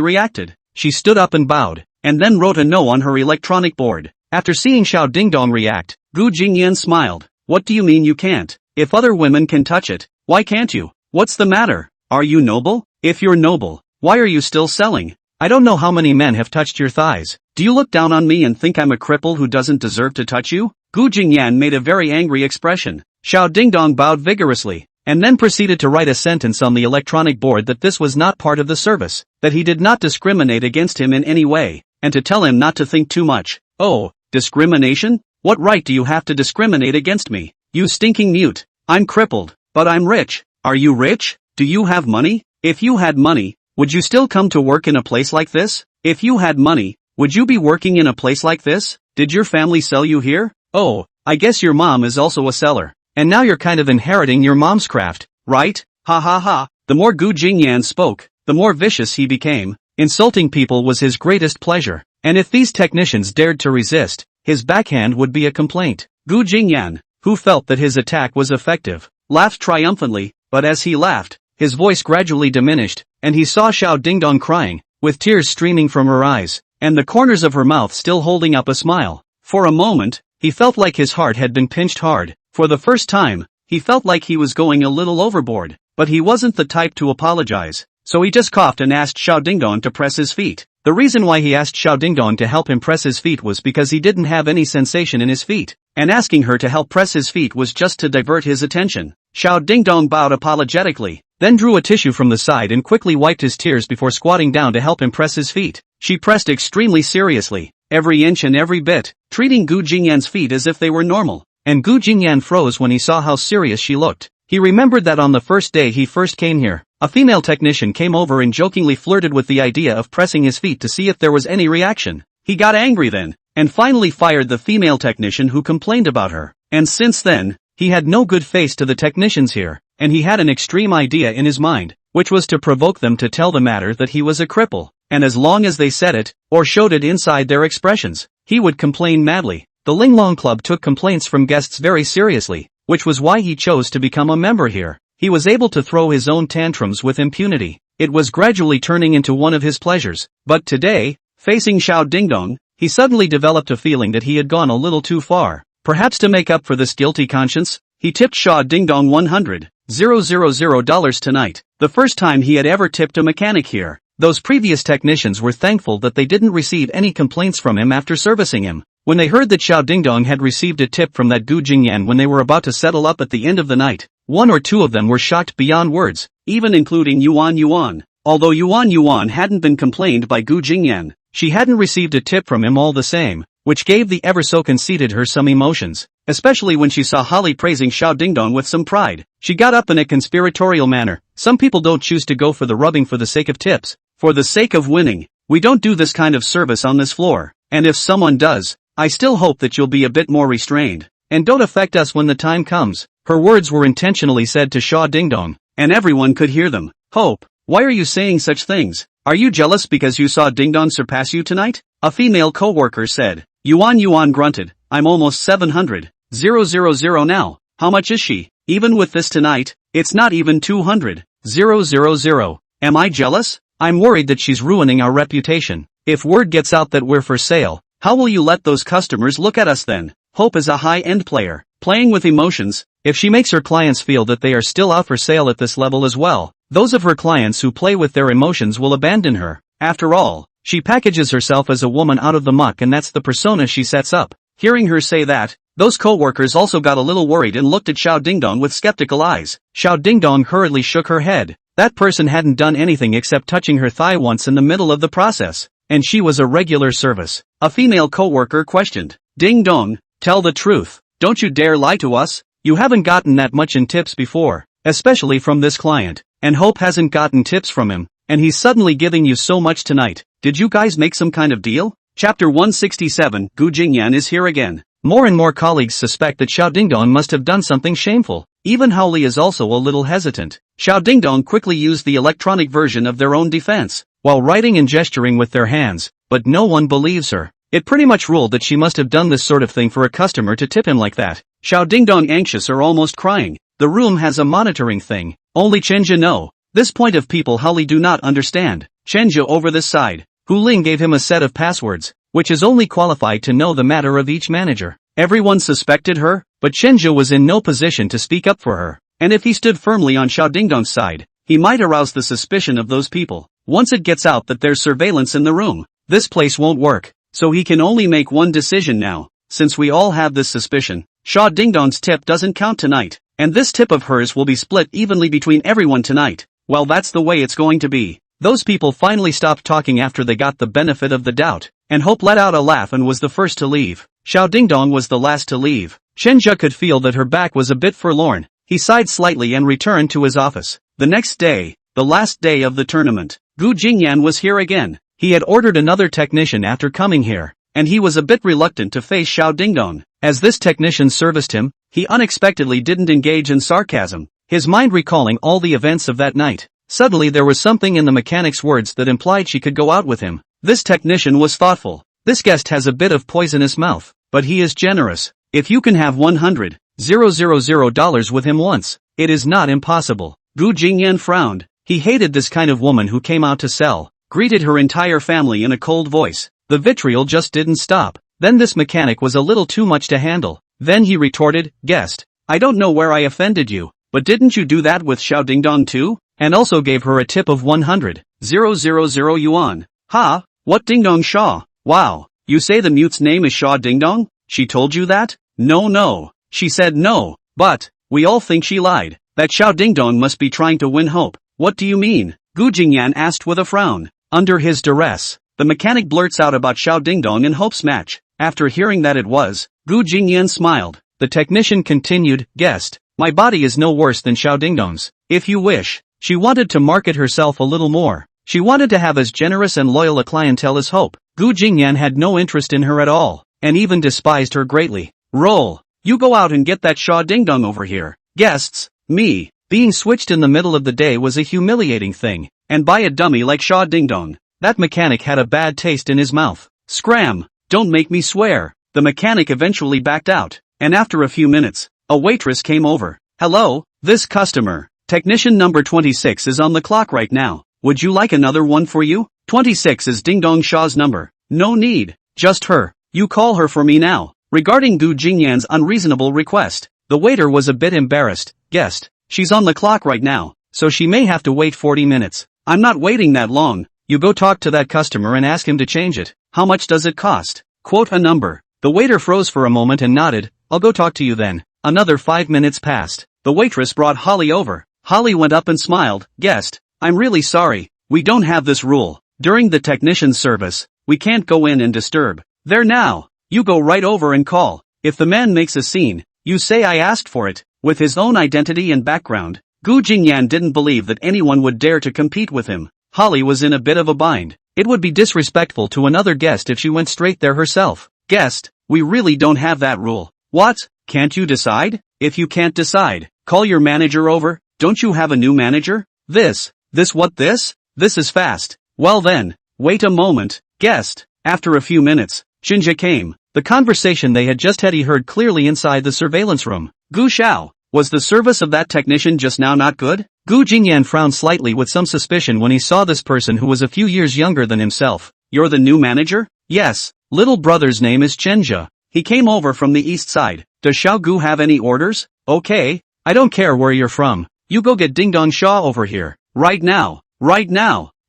reacted. She stood up and bowed, and then wrote a no on her electronic board. After seeing Xiao Dingdong react, Gu Jingyan smiled. What do you mean you can't? If other women can touch it, why can't you? What's the matter? Are you noble? If you're noble, why are you still selling? I don't know how many men have touched your thighs. Do you look down on me and think I'm a cripple who doesn't deserve to touch you? Gu Jingyan made a very angry expression. Xiao Dingdong bowed vigorously, and then proceeded to write a sentence on the electronic board that this was not part of the service, that he did not discriminate against him in any way, and to tell him not to think too much. Oh, discrimination? What right do you have to discriminate against me? You stinking mute. I'm crippled, but I'm rich. Are you rich? Do you have money? If you had money, would you still come to work in a place like this? If you had money, would you be working in a place like this? Did your family sell you here? Oh, I guess your mom is also a seller. And now you're kind of inheriting your mom's craft, right? Ha ha ha. The more Gu Jingyan spoke, the more vicious he became. Insulting people was his greatest pleasure, and if these technicians dared to resist, his backhand would be a complaint. Gu Jingyan, who felt that his attack was effective, laughed triumphantly, but as he laughed, his voice gradually diminished, and he saw Xiao Dingdong crying, with tears streaming from her eyes, and the corners of her mouth still holding up a smile. For a moment, he felt like his heart had been pinched hard. For the first time, he felt like he was going a little overboard, but he wasn't the type to apologize, so he just coughed and asked Xiao Dingdong to press his feet. The reason why he asked Xiao Dingdong to help him press his feet was because he didn't have any sensation in his feet, and asking her to help press his feet was just to divert his attention. Xiao Dingdong bowed apologetically, then drew a tissue from the side and quickly wiped his tears before squatting down to help him press his feet. She pressed extremely seriously, every inch and every bit, treating Gu Jingyan's feet as if they were normal. And Gu Jingyan froze when he saw how serious she looked. He remembered that on the first day he first came here, a female technician came over and jokingly flirted with the idea of pressing his feet to see if there was any reaction. He got angry then, and finally fired the female technician who complained about her. And since then, he had no good face to the technicians here, and he had an extreme idea in his mind, which was to provoke them to tell the matter that he was a cripple, and as long as they said it, or showed it inside their expressions, he would complain madly. The Linglong Club took complaints from guests very seriously, which was why he chose to become a member here. He was able to throw his own tantrums with impunity. It was gradually turning into one of his pleasures. But today, facing Xiao Dingdong, he suddenly developed a feeling that he had gone a little too far. Perhaps to make up for this guilty conscience, he tipped Xiao Dingdong $100,000 tonight, the first time he had ever tipped a mechanic here. Those previous technicians were thankful that they didn't receive any complaints from him after servicing him. When they heard that Xiao Dingdong had received a tip from that Gu Jingyan when they were about to settle up at the end of the night, one or two of them were shocked beyond words, even including Yuan. Although Yuan hadn't been complained by Gu Jingyan, she hadn't received a tip from him all the same, which gave the ever-so-conceited her some emotions, especially when she saw Holly praising Xiao Dingdong with some pride. She got up in a conspiratorial manner. Some people don't choose to go for the rubbing for the sake of tips, for the sake of winning. We don't do this kind of service on this floor, and if someone does, I still hope that you'll be a bit more restrained, and don't affect us when the time comes. Her words were intentionally said to Xiao Dingdong, and everyone could hear them. Hope, why are you saying such things? Are you jealous because you saw Dingdong surpass you tonight? A female co-worker said. Yuan grunted, I'm almost 700,000 now. How much is she? Even with this tonight, it's not even 200,000. Am I jealous? I'm worried that she's ruining our reputation. If word gets out that we're for sale, how will you let those customers look at us then? Hope is a high-end player, playing with emotions. If she makes her clients feel that they are still out for sale at this level as well, those of her clients who play with their emotions will abandon her. After all, she packages herself as a woman out of the muck, and that's the persona she sets up. Hearing her say that, those co-workers also got a little worried and looked at Xiao Dingdong with skeptical eyes. Xiao Dingdong hurriedly shook her head. That person hadn't done anything except touching her thigh once in the middle of the process, and she was a regular service. A female co-worker questioned. Ding Dong, tell the truth. Don't you dare lie to us. You haven't gotten that much in tips before, especially from this client, and Hope hasn't gotten tips from him, and he's suddenly giving you so much tonight. Did you guys make some kind of deal? Chapter 167, Gu Jingyan is here again. More and more colleagues suspect that Xiao Dingdong must have done something shameful. Even Hao Li is also a little hesitant. Xiao Dingdong quickly used the electronic version of their own defense, while writing and gesturing with their hands, but no one believes her. It pretty much ruled that she must have done this sort of thing for a customer to tip him like that. Xiao Dingdong anxious or almost crying. The room has a monitoring thing. Only Chenja know. This point of people Holly do not understand. Chenja over this side. Hu Ling gave him a set of passwords, which is only qualified to know the matter of each manager. Everyone suspected her, but Chenja was in no position to speak up for her. And if he stood firmly on Xiao Dingdong's side, he might arouse the suspicion of those people. Once it gets out that there's surveillance in the room, this place won't work. So he can only make one decision now. Since we all have this suspicion, Xiao Dingdong's tip doesn't count tonight, and this tip of hers will be split evenly between everyone tonight. Well, that's the way it's going to be. Those people finally stopped talking after they got the benefit of the doubt, and Hope let out a laugh and was the first to leave. Xiao Dingdong was the last to leave. Chenja could feel that her back was a bit forlorn. He sighed slightly and returned to his office. The next day, the last day of the tournament, Gu Jingyan was here again. He had ordered another technician after coming here, and he was a bit reluctant to face Xiao Dingdong. As this technician serviced him, he unexpectedly didn't engage in sarcasm, his mind recalling all the events of that night. Suddenly there was something in the mechanic's words that implied she could go out with him. This technician was thoughtful. This guest has a bit of poisonous mouth, but he is generous. If you can have $100,000 with him once, it is not impossible. Gu Jingyan frowned. He hated this kind of woman who came out to sell. Greeted her entire family in a cold voice. The vitriol just didn't stop. Then this mechanic was a little too much to handle. Then he retorted, "Guest, I don't know where I offended you, but didn't you do that with Xiao Dingdong too?" And also gave her a tip of 100,000 yuan. Ha, what Dingdong Shaw? Wow, you say the mute's name is Shaw Dingdong? She told you that? No. She said no, but we all think she lied. That Xiao Dingdong must be trying to win Hope. What do you mean? Gu Jingyan asked with a frown. Under his duress, the mechanic blurts out about Xiao Dingdong and Hope's match. After hearing that it was, Gu Jingyan smiled. The technician continued, "Guest, my body is no worse than Xiao Dingdong's. If you wish." She wanted to market herself a little more. She wanted to have as generous and loyal a clientele as Hope. Gu Jingyan had no interest in her at all, and even despised her greatly. Roll. You go out and get that Xiao Dingdong over here. Guests, me. Being switched in the middle of the day was a humiliating thing, and by a dummy like Xiao Dingdong. That mechanic had a bad taste in his mouth. Scram! Don't make me swear. The mechanic eventually backed out, and after a few minutes, a waitress came over. Hello, this customer. Technician number 26 is on the clock right now. Would you like another one for you? 26 is Dingdong Shaw's number. No need. Just her. You call her for me now. Regarding Gu Jingyan's unreasonable request, the waiter was a bit embarrassed. Guest, she's on the clock right now, so she may have to wait 40 minutes. I'm not waiting that long. You go talk to that customer and ask him to change it. How much does it cost? Quote a number. The waiter froze for a moment and nodded. I'll go talk to you then. Another 5 minutes passed. The waitress brought Holly over. Holly went up and smiled. Guest, I'm really sorry. We don't have this rule. During the technician's service, we can't go in and disturb. There now. You go right over and call. If the man makes a scene, you say I asked for it. With his own identity and background, Gu Jingyan didn't believe that anyone would dare to compete with him. Holly was in a bit of a bind. It would be disrespectful to another guest if she went straight there herself. Guest, we really don't have that rule. What? Can't you decide? If you can't decide, call your manager over. Don't you have a new manager? This is fast. Well then, wait a moment. Guest, after a few minutes, Shinja came. The conversation they had just had he heard clearly inside the surveillance room. Gu Xiao, was the service of that technician just now not good? Gu Jingyan frowned slightly with some suspicion when he saw this person who was a few years younger than himself. You're the new manager? Yes, little brother's name is Chenja. He came over from the east side. Does Xiao Gu have any orders? Okay, I don't care where you're from. You go get Dingdong Shaw over here. Right now.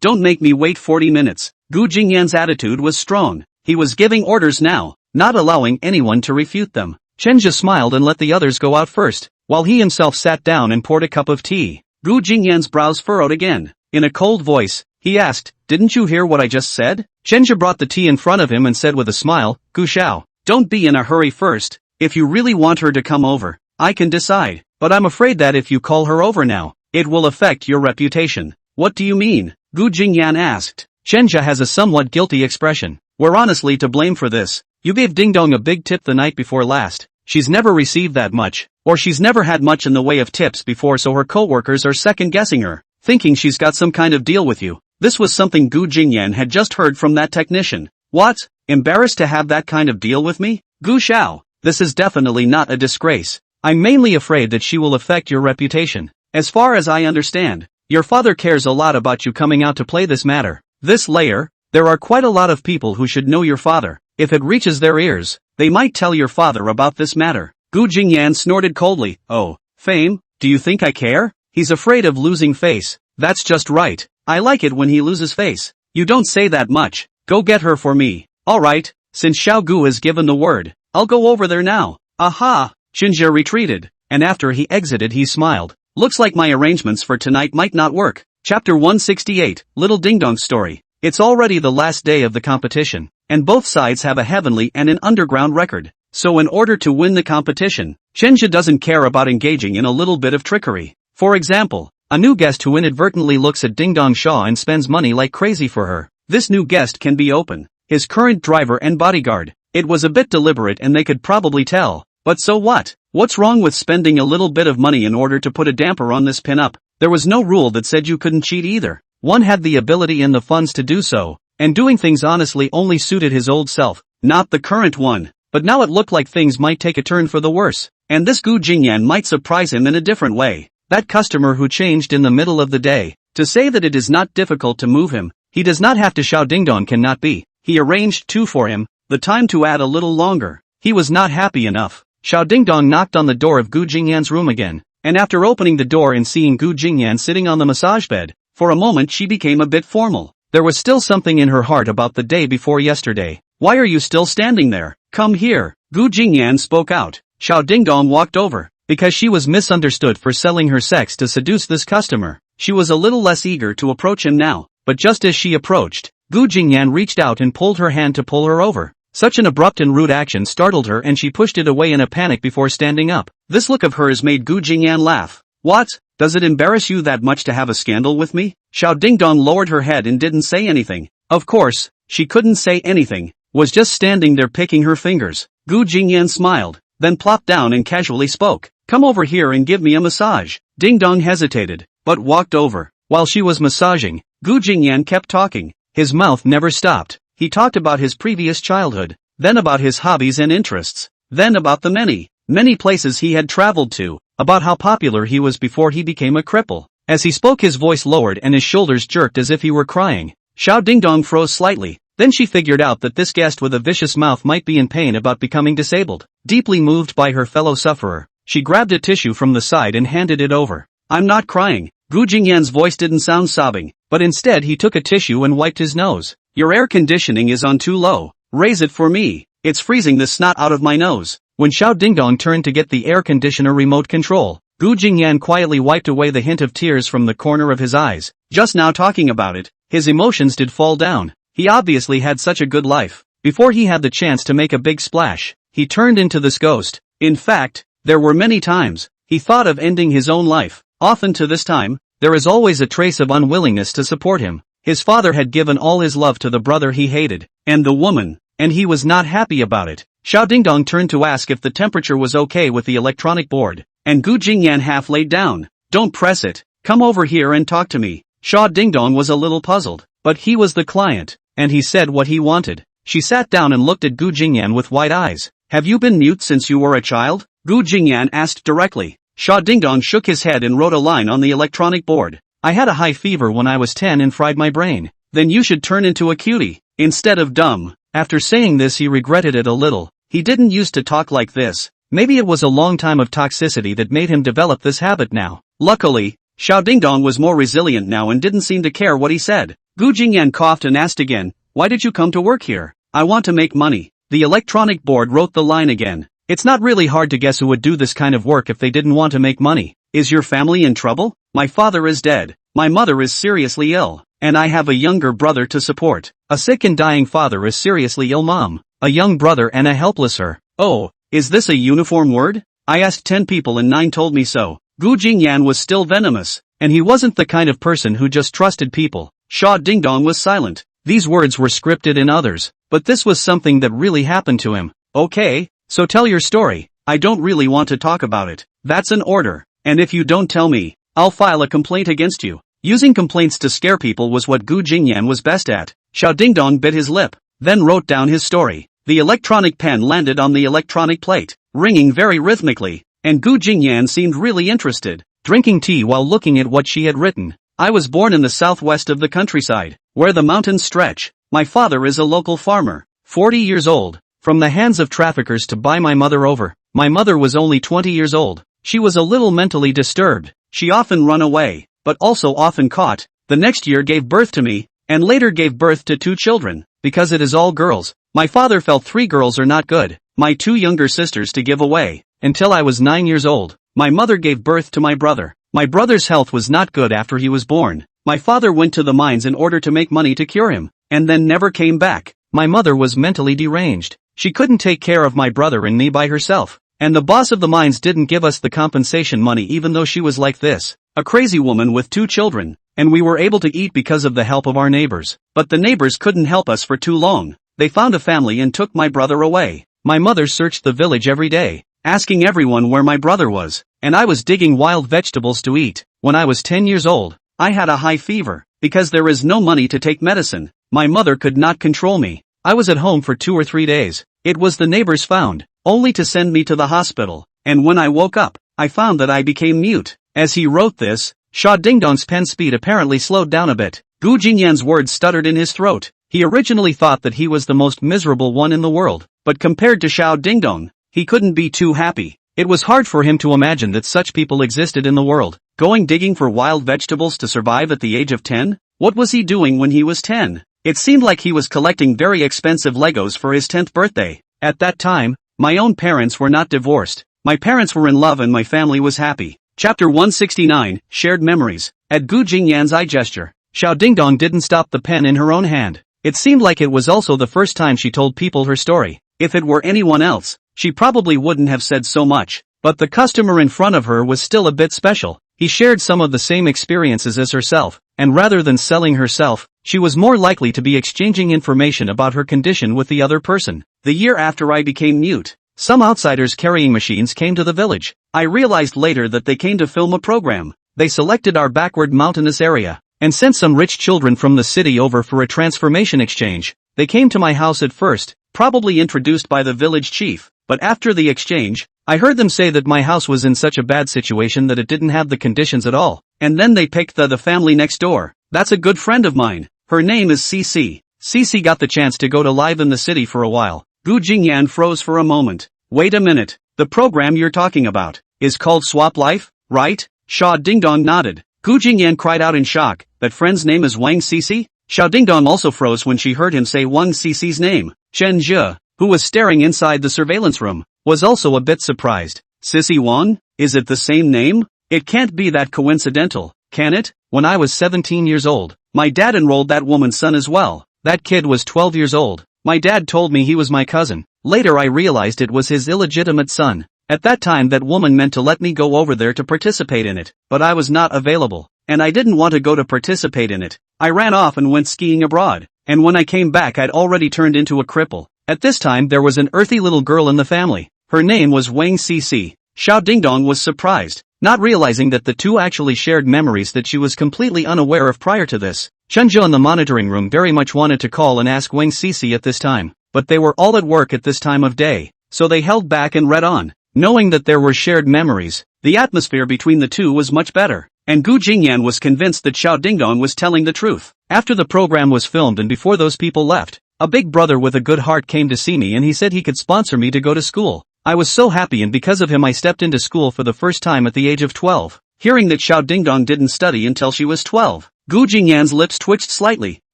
Don't make me wait 40 minutes. Gu Jingyan's attitude was strong. He was giving orders now, not allowing anyone to refute them. Chenja smiled and let the others go out first, while he himself sat down and poured a cup of tea. Gu Jingyan's brows furrowed again. In a cold voice, he asked, didn't you hear what I just said? Chenja brought the tea in front of him and said with a smile, Gu Xiao, don't be in a hurry first. If you really want her to come over, I can decide. But I'm afraid that if you call her over now, it will affect your reputation. What do you mean? Gu Jingyan asked. Chenja has a somewhat guilty expression. We're honestly to blame for this. You gave Dingdong a big tip the night before last. she's never received that much, or she's never had much in the way of tips before, so her coworkers are second-guessing her, thinking she's got some kind of deal with you. This was something Gu Jingyan had just heard from that technician. What? Embarrassed to have that kind of deal with me? Gu Xiao, this is definitely not a disgrace. I'm mainly afraid that she will affect your reputation. As far as I understand, your father cares a lot about you coming out to play this matter. This layer, there are quite a lot of people who should know your father. If it reaches their ears, they might tell your father about this matter. Gu Jingyan snorted coldly. Oh, fame? Do you think I care? He's afraid of losing face. That's just right. I like it when he loses face. You don't say that much. Go get her for me. Alright, since Xiao Gu has given the word, I'll go over there now. Aha! Xinjie retreated, and after he exited he smiled. Looks like my arrangements for tonight might not work. Chapter 168, Little Ding Dong's Story. It's already the last day of the competition, and both sides have a heavenly and an underground record. So in order to win the competition, Xinjie doesn't care about engaging in a little bit of trickery. For example, a new guest who inadvertently looks at Ding Dong Shaw and spends money like crazy for her. This new guest can be open, his current driver and bodyguard. It was a bit deliberate and they could probably tell. But so what? What's wrong with spending a little bit of money in order to put a damper on this pin-up? There was no rule that said you couldn't cheat either. One had the ability and the funds to do so, and doing things honestly only suited his old self, not the current one. But now it looked like things might take a turn for the worse, and this Gu Jingyan might surprise him in a different way. That customer who changed in the middle of the day, to say that it is not difficult to move him, he does not have to. Xiao Dingdong cannot be. He arranged two for him, the time to add a little longer. He was not happy enough. Xiao Dingdong knocked on the door of Gu Jingyan's room again, and after opening the door and seeing Gu Jingyan sitting on the massage bed, for a moment she became a bit formal. There was still something in her heart about the day before yesterday. Why are you still standing there? Come here. Gu Jingyan spoke out. Xiao Dingdong walked over. Because she was misunderstood for selling her sex to seduce this customer, she was a little less eager to approach him now, but just as she approached, Gu Jingyan reached out and pulled her hand to pull her over. Such an abrupt and rude action startled her and she pushed it away in a panic before standing up. This look of hers made Gu Jingyan laugh. What? Does it embarrass you that much to have a scandal with me? Xiao Dingdong lowered her head and didn't say anything. Of course, she couldn't say anything, was just standing there picking her fingers. Gu Jingyan smiled, then plopped down and casually spoke. Come over here and give me a massage. Ding Dong hesitated, but walked over. While she was massaging, Gu Jingyan kept talking. His mouth never stopped. He talked about his previous childhood, then about his hobbies and interests, then about the many places he had traveled to, about how popular he was before he became a cripple. As he spoke his voice lowered and his shoulders jerked as if he were crying. Xiao Dingdong froze slightly. Then she figured out that this guest with a vicious mouth might be in pain about becoming disabled. Deeply moved by her fellow sufferer, she grabbed a tissue from the side and handed it over. I'm not crying. Gu Jingyan's voice didn't sound sobbing, but instead he took a tissue and wiped his nose. Your air conditioning is on too low. Raise it for me. It's freezing the snot out of my nose. When Xiao Dingdong turned to get the air conditioner remote control, Gu Jingyan quietly wiped away the hint of tears from the corner of his eyes. Just now talking about it, his emotions did fall down. He obviously had such a good life. Before he had the chance to make a big splash, he turned into this ghost. In fact, there were many times he thought of ending his own life. Often to this time, there is always a trace of unwillingness to support him. His father had given all his love to the brother he hated, and the woman, and he was not happy about it. Xiao Dingdong turned to ask if the temperature was okay with the electronic board, and Gu Jingyan half laid down. Don't press it. Come over here and talk to me. Xiao Dingdong was a little puzzled, but he was the client, and he said what he wanted. She sat down and looked at Gu Jingyan with wide eyes. Have you been mute since you were a child? Gu Jingyan asked directly. Xiao Dingdong shook his head and wrote a line on the electronic board. I had a high fever when I was 10 and fried my brain. Then you should turn into a cutie, instead of dumb. After saying this he regretted it a little. He didn't used to talk like this. Maybe it was a long time of toxicity that made him develop this habit now. Luckily, Xiao Dingdong was more resilient now and didn't seem to care what he said. Gu Jingyan coughed and asked again, why did you come to work here? I want to make money. The electronic board wrote the line again. It's not really hard to guess who would do this kind of work if they didn't want to make money. Is your family in trouble? My father is dead. My mother is seriously ill. And I have a younger brother to support. A sick and dying father is seriously ill mom. A young brother and a helpless her. Oh, is this a uniform word? I asked 10 people and 9 told me so. Gu Jingyan was still venomous, and he wasn't the kind of person who just trusted people. Xiao Dingdong was silent. These words were scripted in others, but this was something that really happened to him. Okay, so tell your story. I don't really want to talk about it. That's an order. And if you don't tell me, I'll file a complaint against you. Using complaints to scare people was what Gu Jingyan was best at. Xiao Dingdong bit his lip, then wrote down his story. The electronic pen landed on the electronic plate, ringing very rhythmically, and Gu Jingyan seemed really interested, drinking tea while looking at what she had written. I was born in the southwest of the countryside, where the mountains stretch. My father is a local farmer, 40 years old. From the hands of traffickers to buy my mother over. My mother was only 20 years old. She was a little mentally disturbed. She often run away, but also often caught. The next year gave birth to me, and later gave birth to 2 children. Because it is all girls, my father felt 3 girls are not good. My 2 younger sisters to give away. Until I was 9 years old, my mother gave birth to my brother. My brother's health was not good after he was born. My father went to the mines in order to make money to cure him, and then never came back. My mother was mentally deranged. She couldn't take care of my brother and me by herself, and the boss of the mines didn't give us the compensation money even though she was like this, a crazy woman with 2 children, and we were able to eat because of the help of our neighbors. But the neighbors couldn't help us for too long. They found a family and took my brother away. My mother searched the village every day, asking everyone where my brother was, and I was digging wild vegetables to eat. When I was 10 years old, I had a high fever. Because there is no money to take medicine, my mother could not control me. I was at home for 2 or 3 days. It was the neighbors found, only to send me to the hospital, and when I woke up, I found that I became mute. As he wrote this, Xiao Dingdong's pen speed apparently slowed down a bit. Gu Jingyan's words stuttered in his throat. He originally thought that he was the most miserable one in the world, but compared to Xiao Dingdong, he couldn't be too happy. It was hard for him to imagine that such people existed in the world. Going digging for wild vegetables to survive at the age of 10? What was he doing when he was 10? It seemed like he was collecting very expensive Legos for his 10th birthday. At that time, my own parents were not divorced. My parents were in love and my family was happy. Chapter 169, Shared Memories. At Gu Jingyan's eye gesture, Xiao Dingdong didn't stop the pen in her own hand. It seemed like it was also the first time she told people her story. If it were anyone else, she probably wouldn't have said so much. But the customer in front of her was still a bit special. He shared some of the same experiences as herself, and rather than selling herself, she was more likely to be exchanging information about her condition with the other person. The year after I became mute, some outsiders carrying machines came to the village. I realized later that they came to film a program. They selected our backward mountainous area, and sent some rich children from the city over for a transformation exchange. They came to my house at first, probably introduced by the village chief, but after the exchange, I heard them say that my house was in such a bad situation that it didn't have the conditions at all, and then they picked the family next door. That's a good friend of mine. Her name is Cici. Cici got the chance to go to live in the city for a while. Gu Jingyan froze for a moment. Wait a minute, the program you're talking about is called Swap Life, right? Xiao Dingdong nodded. Gu Jingyan cried out in shock, that friend's name is Wang Cici? Xiao Dingdong also froze when she heard him say Wang Cici's name. Chen Zhe, who was staring inside the surveillance room, was also a bit surprised. Cici Wang? Is it the same name? It can't be that coincidental, can it? When I was 17 years old, my dad enrolled that woman's son as well. That kid was 12 years old. My dad told me he was my cousin. Later I realized it was his illegitimate son. At that time that woman meant to let me go over there to participate in it, but I was not available, and I didn't want to go to participate in it. I ran off and went skiing abroad, and when I came back I'd already turned into a cripple. At this time there was an earthy little girl in the family. Her name was Wang Cici. Xiao Dingdong was surprised, not realizing that the two actually shared memories that she was completely unaware of prior to this. Chunzhou in the monitoring room very much wanted to call and ask Wang Cici at this time, but they were all at work at this time of day, so they held back and read on. Knowing that there were shared memories, the atmosphere between the two was much better, and Gu Jingyan was convinced that Xiao Dingdong was telling the truth. After the program was filmed and before those people left, a big brother with a good heart came to see me and he said he could sponsor me to go to school. I was so happy and because of him I stepped into school for the first time at the age of 12. Hearing that Xiao Dingdong didn't study until she was 12, Gu Jingyan's lips twitched slightly,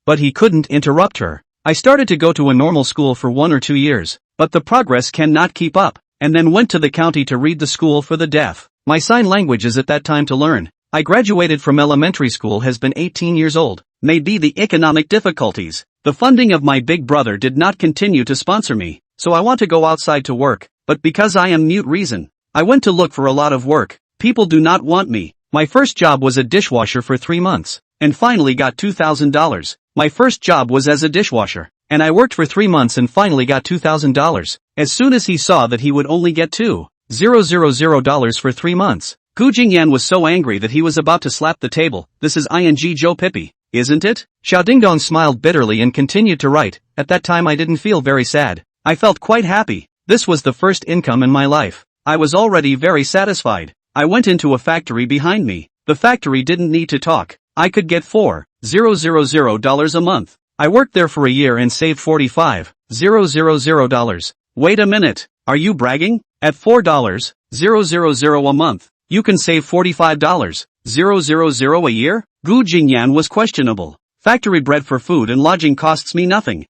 but he couldn't interrupt her. I started to go to a normal school for 1 or 2 years, but the progress cannot keep up, and then went to the county to read the school for the deaf. My sign language is at that time to learn. I graduated from elementary school has been 18 years old. Maybe the economic difficulties. The funding of my big brother did not continue to sponsor me, so I want to go outside to work, but because I am mute reason, I went to look for a lot of work. People do not want me. My first job was a dishwasher for 3 months, and finally got $2,000. My first job was as a dishwasher, and I worked for 3 months and finally got $2,000. As soon as he saw that he would only get 2, $000 for 3 months. Gu Jingyan was so angry that he was about to slap the table. This is ing Joe Pippi, isn't it? Xiao Dingdong smiled bitterly and continued to write. At that time I didn't feel very sad. I felt quite happy. This was the first income in my life. I was already very satisfied. I went into a factory behind me. The factory didn't need to talk. I could get $4,000 a month. I worked there for a year and saved $45,000. Wait a minute. Are you bragging? At $4,000 a month, you can save $45,000 a year? Gu Jingyan was questionable. Factory bread for food and lodging costs me nothing.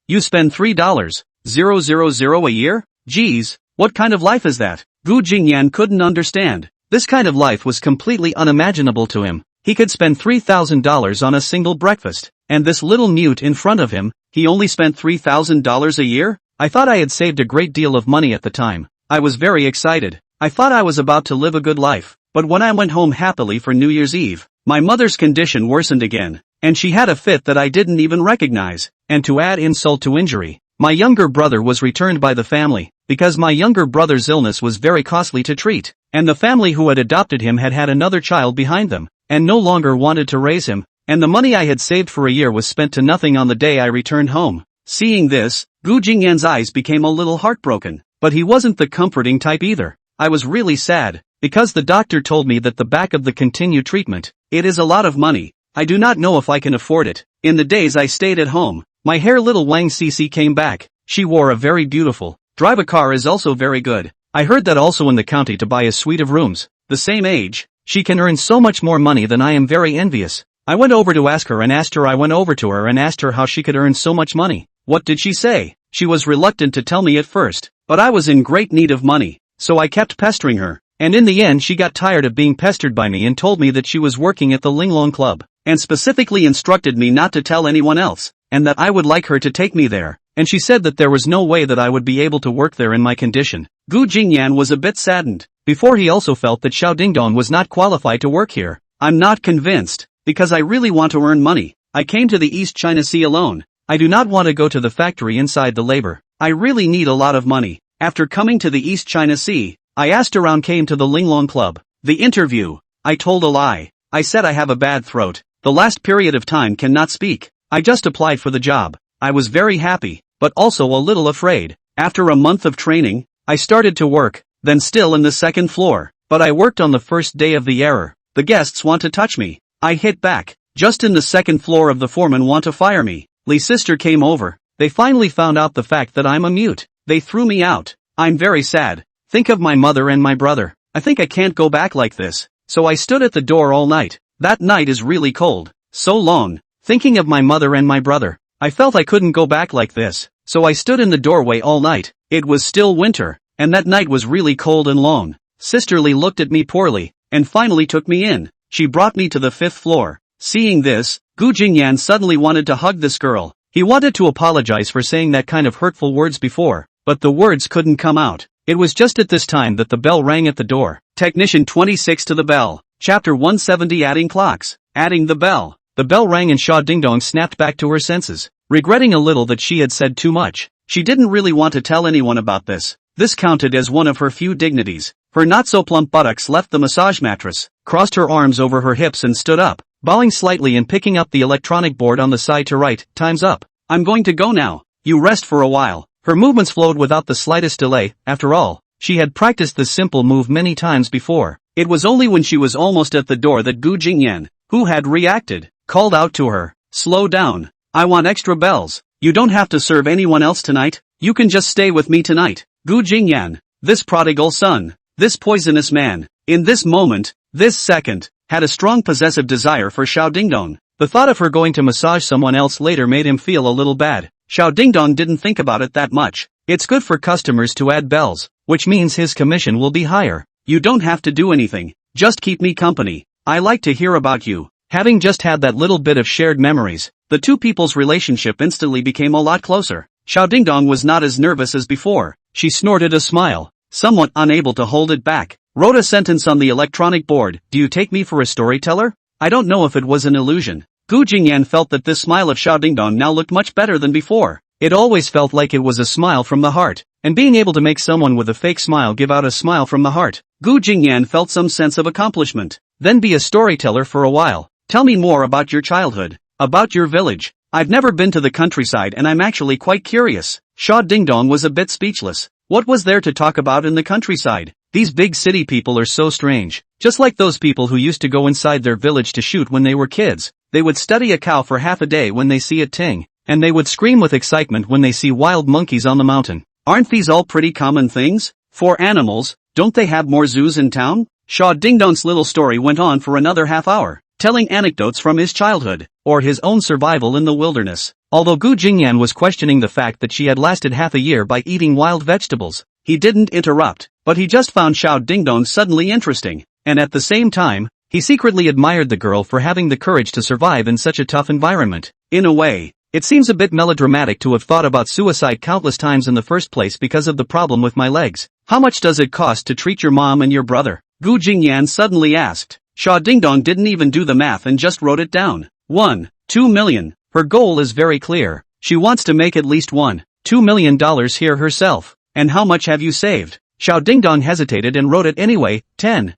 You spend $3,000 a year? Geez, what kind of life is that? Gu Jingyan couldn't understand. This kind of life was completely unimaginable to him. He could spend $3,000 on a single breakfast, and this little mute in front of him, he only spent $3,000 a year? I thought I had saved a great deal of money at the time. I was very excited. I thought I was about to live a good life. But when I went home happily for New Year's Eve, my mother's condition worsened again, and she had a fit that I didn't even recognize. And to add insult to injury, my younger brother was returned by the family, because my younger brother's illness was very costly to treat, and the family who had adopted him had another child behind them, and no longer wanted to raise him, and the money I had saved for a year was spent to nothing on the day I returned home. Seeing this, Gu Jingyan's eyes became a little heartbroken, but he wasn't the comforting type either. I was really sad, because the doctor told me that the back of the continued treatment, it is a lot of money. I do not know if I can afford it. In the days I stayed at home, my hair little Wang Cici came back. She wore a very beautiful, drive a car is also very good. I heard that also in the county to buy a suite of rooms, the same age, she can earn so much more money than I am very envious. I went over to her and asked her how she could earn so much money. What did she say? She was reluctant to tell me at first, but I was in great need of money, so I kept pestering her, and in the end she got tired of being pestered by me and told me that she was working at the Linglong Club, and specifically instructed me not to tell anyone else, and that I would like her to take me there, and she said that there was no way that I would be able to work there in my condition. Gu Jingyan was a bit saddened. Before he also felt that Xiao Dingdong was not qualified to work here. I'm not convinced, because I really want to earn money. I came to the East China Sea alone. I do not want to go to the factory inside the labor. I really need a lot of money. After coming to the East China Sea, I asked around, came to the Linglong Club. The interview. I told a lie. I said I have a bad throat. The last period of time cannot speak. I just applied for the job. I was very happy, but also a little afraid. After a month of training, I started to work, then still in the second floor, but I worked on the first day of the error. The guests want to touch me. I hit back. Just in the second floor of the foreman want to fire me. Lee's sister came over. They finally found out the fact that I'm a mute. They threw me out. I'm very sad. Think of my mother and my brother. I think I can't go back like this. So I stood at the door all night. That night is really cold. So long. Thinking of my mother and my brother. I felt I couldn't go back like this. So I stood in the doorway all night. It was still winter, and that night was really cold and long. Sister Lee looked at me poorly, and finally took me in. She brought me to the 5th floor. Seeing this, Gu Jingyan suddenly wanted to hug this girl. He wanted to apologize for saying that kind of hurtful words before, but the words couldn't come out. It was just at this time that the bell rang at the door. Technician 26 to the bell. Chapter 170, adding clocks. Adding the bell. The bell rang and Xiao Dingdong snapped back to her senses, regretting a little that she had said too much. She didn't really want to tell anyone about this. This counted as one of her few dignities. Her not-so-plump buttocks left the massage mattress, crossed her arms over her hips and stood up, bowing slightly and picking up the electronic board on the side to write, "Time's up. I'm going to go now. You rest for a while." Her movements flowed without the slightest delay. After all, she had practiced this simple move many times before. It was only when she was almost at the door that Gu Jingyan, who had reacted, called out to her, "Slow down. I want extra bells. You don't have to serve anyone else tonight. You can just stay with me tonight." Gu Jingyan, this prodigal son, this poisonous man, in this moment, this second, had a strong possessive desire for Xiao Dingdong. The thought of her going to massage someone else later made him feel a little bad. Xiao Dingdong didn't think about it that much. It's good for customers to add bells, which means his commission will be higher. You don't have to do anything, just keep me company. I like to hear about you. Having just had that little bit of shared memories, the two people's relationship instantly became a lot closer. Xiao Dingdong was not as nervous as before. She snorted a smile, somewhat unable to hold it back. Wrote a sentence on the electronic board. "Do you take me for a storyteller?" I don't know if it was an illusion. Gu Jingyan felt that this smile of Xiao Dingdong now looked much better than before. It always felt like it was a smile from the heart, and being able to make someone with a fake smile give out a smile from the heart, Gu Jingyan felt some sense of accomplishment. Then be a storyteller for a while. Tell me more about your childhood, about your village. I've never been to the countryside and I'm actually quite curious. Sha Dingdong was a bit speechless. What was there to talk about in the countryside? These big city people are so strange. Just like those people who used to go inside their village to shoot when they were kids. They would study a cow for half a day when they see it ting, and they would scream with excitement when they see wild monkeys on the mountain. Aren't these all pretty common things? For animals, don't they have more zoos in town? Sha Dingdong's little story went on for another half hour, telling anecdotes from his childhood, or his own survival in the wilderness. Although Gu Jingyan was questioning the fact that she had lasted half a year by eating wild vegetables, he didn't interrupt, but he just found Sha Dingdong suddenly interesting, and at the same time, he secretly admired the girl for having the courage to survive in such a tough environment. In a way, it seems a bit melodramatic to have thought about suicide countless times in the first place because of the problem with my legs. How much does it cost to treat your mom and your brother? Gu Jingyan suddenly asked. Sha Dingdong didn't even do the math and just wrote it down. 2 million. Her goal is very clear. She wants to make at least $2 million here herself. And how much have you saved? Sha Dingdong hesitated and wrote it anyway. 10,000.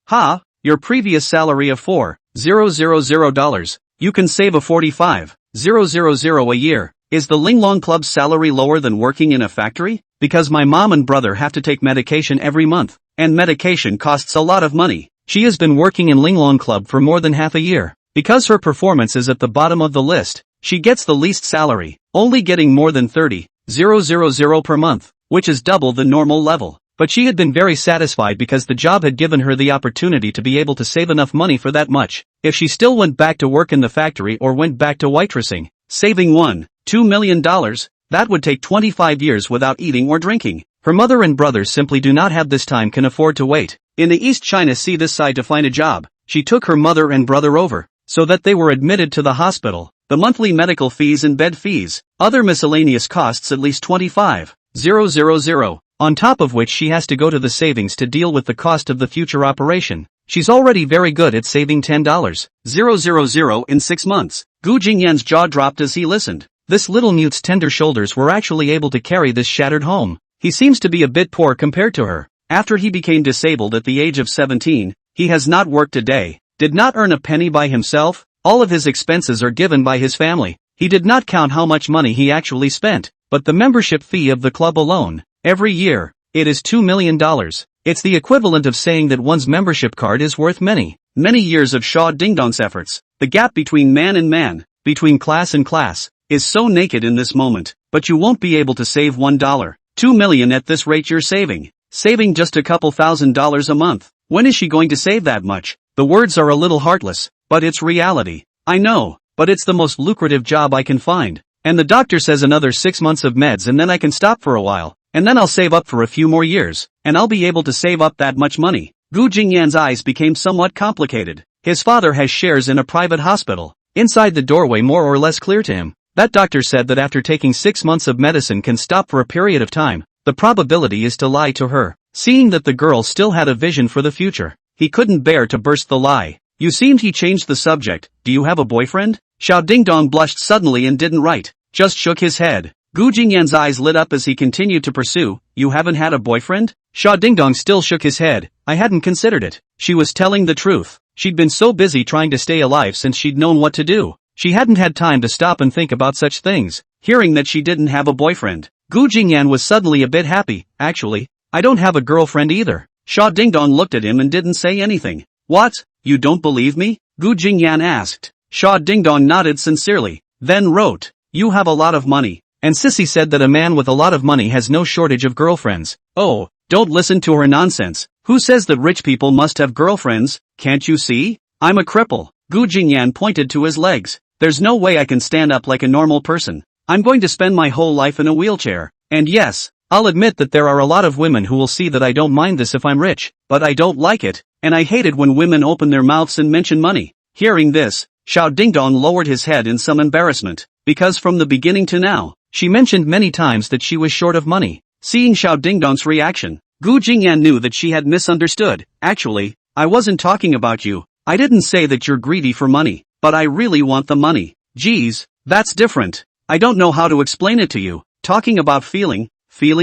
Ha, your previous salary of $4,000. You can save a 45,000 a year. Is the Linglong Club's salary lower than working in a factory? Because my mom and brother have to take medication every month, and medication costs a lot of money. She has been working in Linglong Club for more than half a year. Because her performance is at the bottom of the list, she gets the least salary, only getting more than 30,000 per month, which is double the normal level. But she had been very satisfied because the job had given her the opportunity to be able to save enough money for that much. If she still went back to work in the factory or went back to waitressing, saving $2 million, that would take 25 years without eating or drinking. Her mother and brothers simply do not have this time, can afford to wait in the East China Sea this side to find a job. She took her mother and brother over, so that they were admitted to the hospital. The monthly medical fees and bed fees, other miscellaneous costs at least 25,000. On top of which she has to go to the savings to deal with the cost of the future operation. She's already very good at saving $10,000 in 6 months. Gu Jingyan's jaw dropped as he listened. This little mute's tender shoulders were actually able to carry this shattered home. He seems to be a bit poor compared to her. After he became disabled at the age of 17, he has not worked a day, did not earn a penny by himself. All of his expenses are given by his family. He did not count how much money he actually spent, but the membership fee of the club alone, every year, it is $2 million. It's the equivalent of saying that one's membership card is worth many years of Sha Dingdong's efforts. The gap between man and man, between class and class, is so naked in this moment, but you won't be able to save $2 million at this rate you're saving just a couple $1,000s a month. When is she going to save that much? The words are a little heartless, but it's reality. I know, but it's the most lucrative job I can find. And the doctor says another 6 months of meds and then I can stop for a while, and then I'll save up for a few more years, and I'll be able to save up that much money. Gu Jingyan's eyes became somewhat complicated. His father has shares in a private hospital. Inside the doorway more or less clear to him. That doctor said that after taking 6 months of medicine can stop for a period of time. The probability is to lie to her. Seeing that the girl still had a vision for the future, he couldn't bear to burst the lie. You seemed he changed the subject. Do you have a boyfriend? Xiao Dingdong blushed suddenly and didn't write, just shook his head. Gu Jingyan's eyes lit up as he continued to pursue. You haven't had a boyfriend? Xiao Dingdong still shook his head. I hadn't considered it. She was telling the truth. She'd been so busy trying to stay alive since she'd known what to do. She hadn't had time to stop and think about such things. Hearing that she didn't have a boyfriend, Gu Jingyan was suddenly a bit happy. Actually, I don't have a girlfriend either. Xiao Dingdong looked at him and didn't say anything. What? You don't believe me? Gu Jingyan asked. Xiao Dingdong nodded sincerely, then wrote, you have a lot of money. And Sissy said that a man with a lot of money has no shortage of girlfriends. Oh, don't listen to her nonsense. Who says that rich people must have girlfriends? Can't you see? I'm a cripple. Gu Jingyan pointed to his legs. There's no way I can stand up like a normal person. I'm going to spend my whole life in a wheelchair. And yes, I'll admit that there are a lot of women who will see that I don't mind this if I'm rich, but I don't like it, and I hate it when women open their mouths and mention money. Hearing this, Xiao Dingdong lowered his head in some embarrassment, because from the beginning to now, she mentioned many times that she was short of money. Seeing Xiao Dingdong's reaction, Gu Jingyan knew that she had misunderstood. Actually, I wasn't talking about you. I didn't say that you're greedy for money, but I really want the money. Geez, that's different. I don't know how to explain it to you. Talking about feeling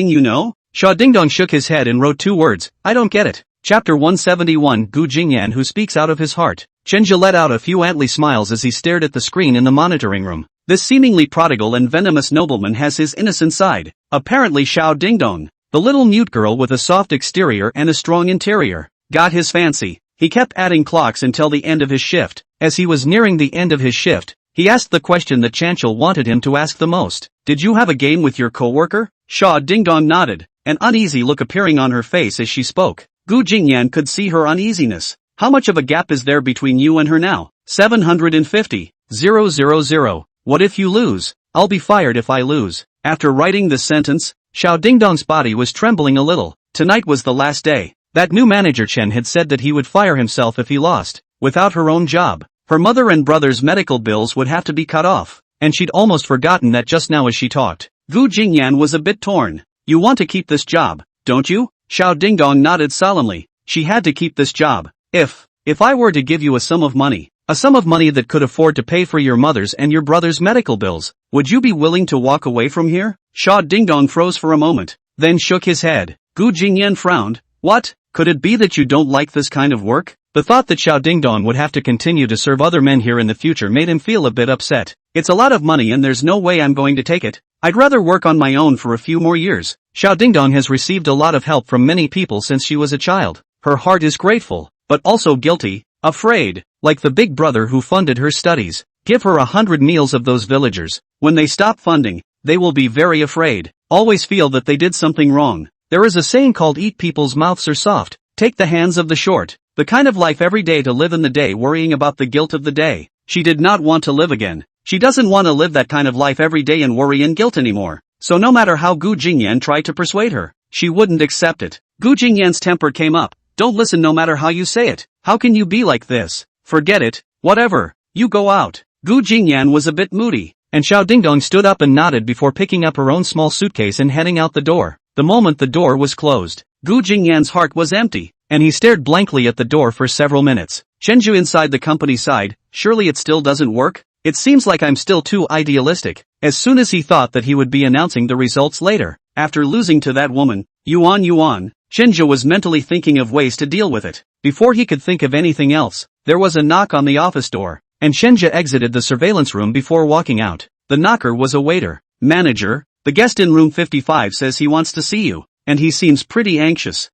you know? Sha Dingdong shook his head and wrote 2 words, I don't get it. Chapter 171 Gu Jingyan who speaks out of his heart. Chenja let out a few antly smiles as he stared at the screen in the monitoring room. This seemingly prodigal and venomous nobleman has his innocent side. Apparently Xiao Dingdong, the little mute girl with a soft exterior and a strong interior, got his fancy. He kept adding clocks until the end of his shift. As he was nearing the end of his shift, he asked the question that Chanchel wanted him to ask the most. Did you have a game with your co-worker? Xiao Dingdong nodded, an uneasy look appearing on her face as she spoke. Gu Jingyan could see her uneasiness. How much of a gap is there between you and her now? 750. 000. What if you lose? I'll be fired if I lose. After writing this sentence, Xiao Dingdong's body was trembling a little. Tonight was the last day. That new manager Chen had said that he would fire himself if he lost. Without her own job, her mother and brother's medical bills would have to be cut off. And she'd almost forgotten that just now as she talked. Gu Jingyan was a bit torn. You want to keep this job, don't you? Xiao Dingdong nodded solemnly. She had to keep this job. If I were to give you a sum of money that could afford to pay for your mother's and your brother's medical bills, would you be willing to walk away from here? Xiao Dingdong froze for a moment, then shook his head. Gu Jingyan frowned. What? Could it be that you don't like this kind of work? The thought that Xiao Dingdong would have to continue to serve other men here in the future made him feel a bit upset. It's a lot of money and there's no way I'm going to take it. I'd rather work on my own for a few more years. Xiao Dingdong has received a lot of help from many people since she was a child. Her heart is grateful, but also guilty, afraid, like the big brother who funded her studies. Give her 100 meals of those villagers. When they stop funding, they will be very afraid. Always feel that they did something wrong. There is a saying called eat people's mouths are soft, take the hands of the short. The kind of life every day to live in the day worrying about the guilt of the day. She did not want to live again. She doesn't want to live that kind of life every day and worry and guilt anymore. So no matter how Gu Jingyan tried to persuade her, she wouldn't accept it. Gu Jingyan's temper came up. Don't listen no matter how you say it. How can you be like this? Forget it. Whatever. You go out. Gu Jingyan was a bit moody, and Xiao Dingdong stood up and nodded before picking up her own small suitcase and heading out the door. The moment the door was closed, Gu Jingyan's heart was empty, and he stared blankly at the door for several minutes. Chenju inside the company sighed, surely it still doesn't work? It seems like I'm still too idealistic. As soon as he thought that he would be announcing the results later, after losing to that woman, Yuan, Chenju was mentally thinking of ways to deal with it. Before he could think of anything else, there was a knock on the office door, and Chenju exited the surveillance room before walking out. The knocker was a waiter. Manager, the guest in room 55 says he wants to see you, and he seems pretty anxious.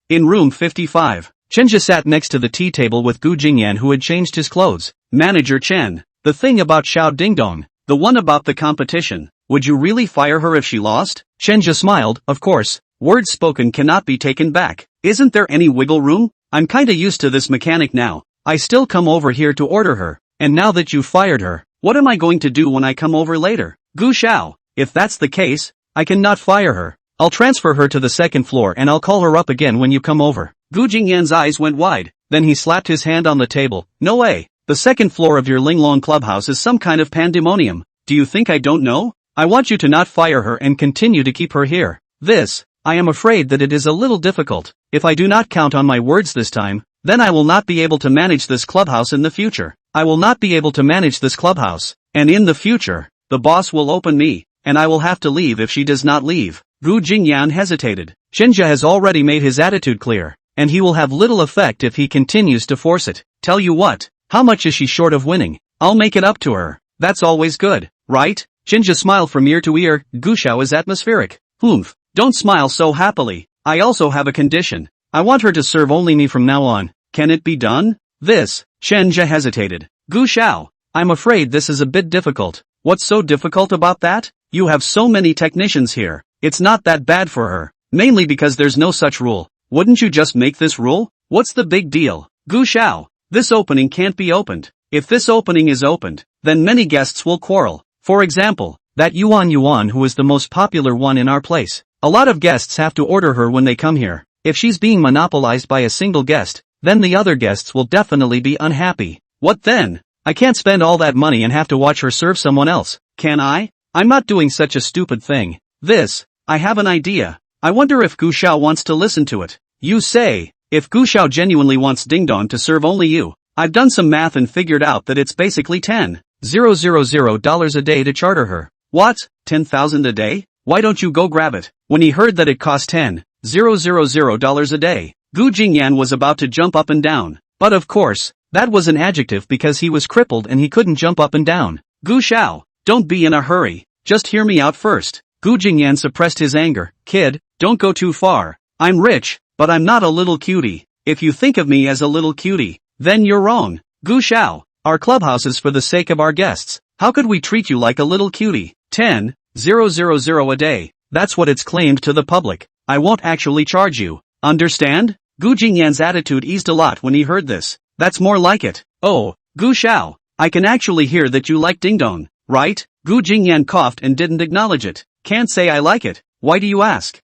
In room 55. Chenja sat next to the tea table with Gu Jingyan who had changed his clothes. Manager Chen, the thing about Xiao Dingdong, the one about the competition, would you really fire her if she lost? Chenja smiled, of course, words spoken cannot be taken back. Isn't there any wiggle room? I'm kinda used to this mechanic now. I still come over here to order her, and now that you fired her, what am I going to do when I come over later? Gu Xiao, if that's the case, I cannot fire her. I'll transfer her to the second floor and I'll call her up again when you come over. Gu Jingyan's eyes went wide, then he slapped his hand on the table. No way. The second floor of your Linglong clubhouse is some kind of pandemonium. Do you think I don't know? I want you to not fire her and continue to keep her here. I am afraid that it is a little difficult. If I do not count on my words this time, then I will not be able to manage this clubhouse in the future. I will not be able to manage this clubhouse. And in the future, the boss will open me, and I will have to leave if she does not leave. Gu Jingyan hesitated. Chenja has already made his attitude clear, and he will have little effect if he continues to force it. Tell you what, how much is she short of winning? I'll make it up to her. That's always good, right? Chenja smiled from ear to ear. Gu Xiao is atmospheric. Don't smile so happily. I also have a condition. I want her to serve only me from now on. Can it be done? Chenja hesitated. Gu Xiao, I'm afraid this is a bit difficult. What's so difficult about that? You have so many technicians here. It's not that bad for her, mainly because there's no such rule. Wouldn't you just make this rule? What's the big deal? Gu Xiao, this opening can't be opened. If this opening is opened, then many guests will quarrel. For example, that Yuan who is the most popular one in our place. A lot of guests have to order her when they come here. If she's being monopolized by a single guest, then the other guests will definitely be unhappy. What then? I can't spend all that money and have to watch her serve someone else, can I? I'm not doing such a stupid thing. I have an idea. I wonder if Gu Xiao wants to listen to it. You say, if Gu Xiao genuinely wants Dingdong to serve only you. I've done some math and figured out that it's basically $10,000 a day to charter her. What? 10,000 a day? Why don't you go grab it? When he heard that it cost $10,000 a day, Gu Jingyan was about to jump up and down. But of course, that was an adjective because he was crippled and he couldn't jump up and down. Gu Xiao, don't be in a hurry, just hear me out first. Gu Jingyan suppressed his anger. Kid, don't go too far. I'm rich, but I'm not a little cutie. If you think of me as a little cutie, then you're wrong. Gu Xiao, our clubhouse is for the sake of our guests. How could we treat you like a little cutie? 10,000 a day. That's what it's claimed to the public. I won't actually charge you. Understand? Gu Jingyan's attitude eased a lot when he heard this. That's more like it. Oh, Gu Xiao, I can actually hear that you like ding dong, right? Gu Jingyan coughed and didn't acknowledge it. Can't say I like it. Why do you ask?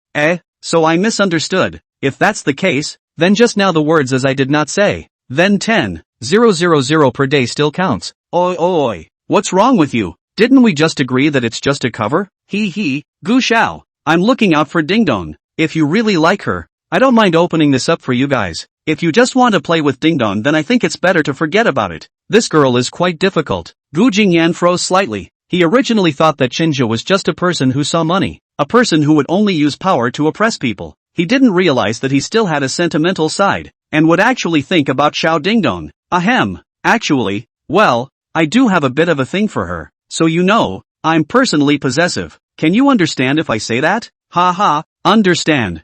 So I misunderstood. If that's the case, then just now the words as I did not say. Then 10,000 per day still counts. Oi. What's wrong with you? Didn't we just agree that it's just a cover? Gu Xiao, I'm looking out for Ding Dong. If you really like her, I don't mind opening this up for you guys. If you just want to play with Ding Dong, then I think it's better to forget about it. This girl is quite difficult. Gu Jingyan froze slightly. He originally thought that Chinja was just a person who saw money, a person who would only use power to oppress people. He didn't realize that he still had a sentimental side, and would actually think about Xiao Dingdong. Ahem. Actually, well, I do have a bit of a thing for her, so you know, I'm personally possessive. Can you understand if I say that? Ha. Understand.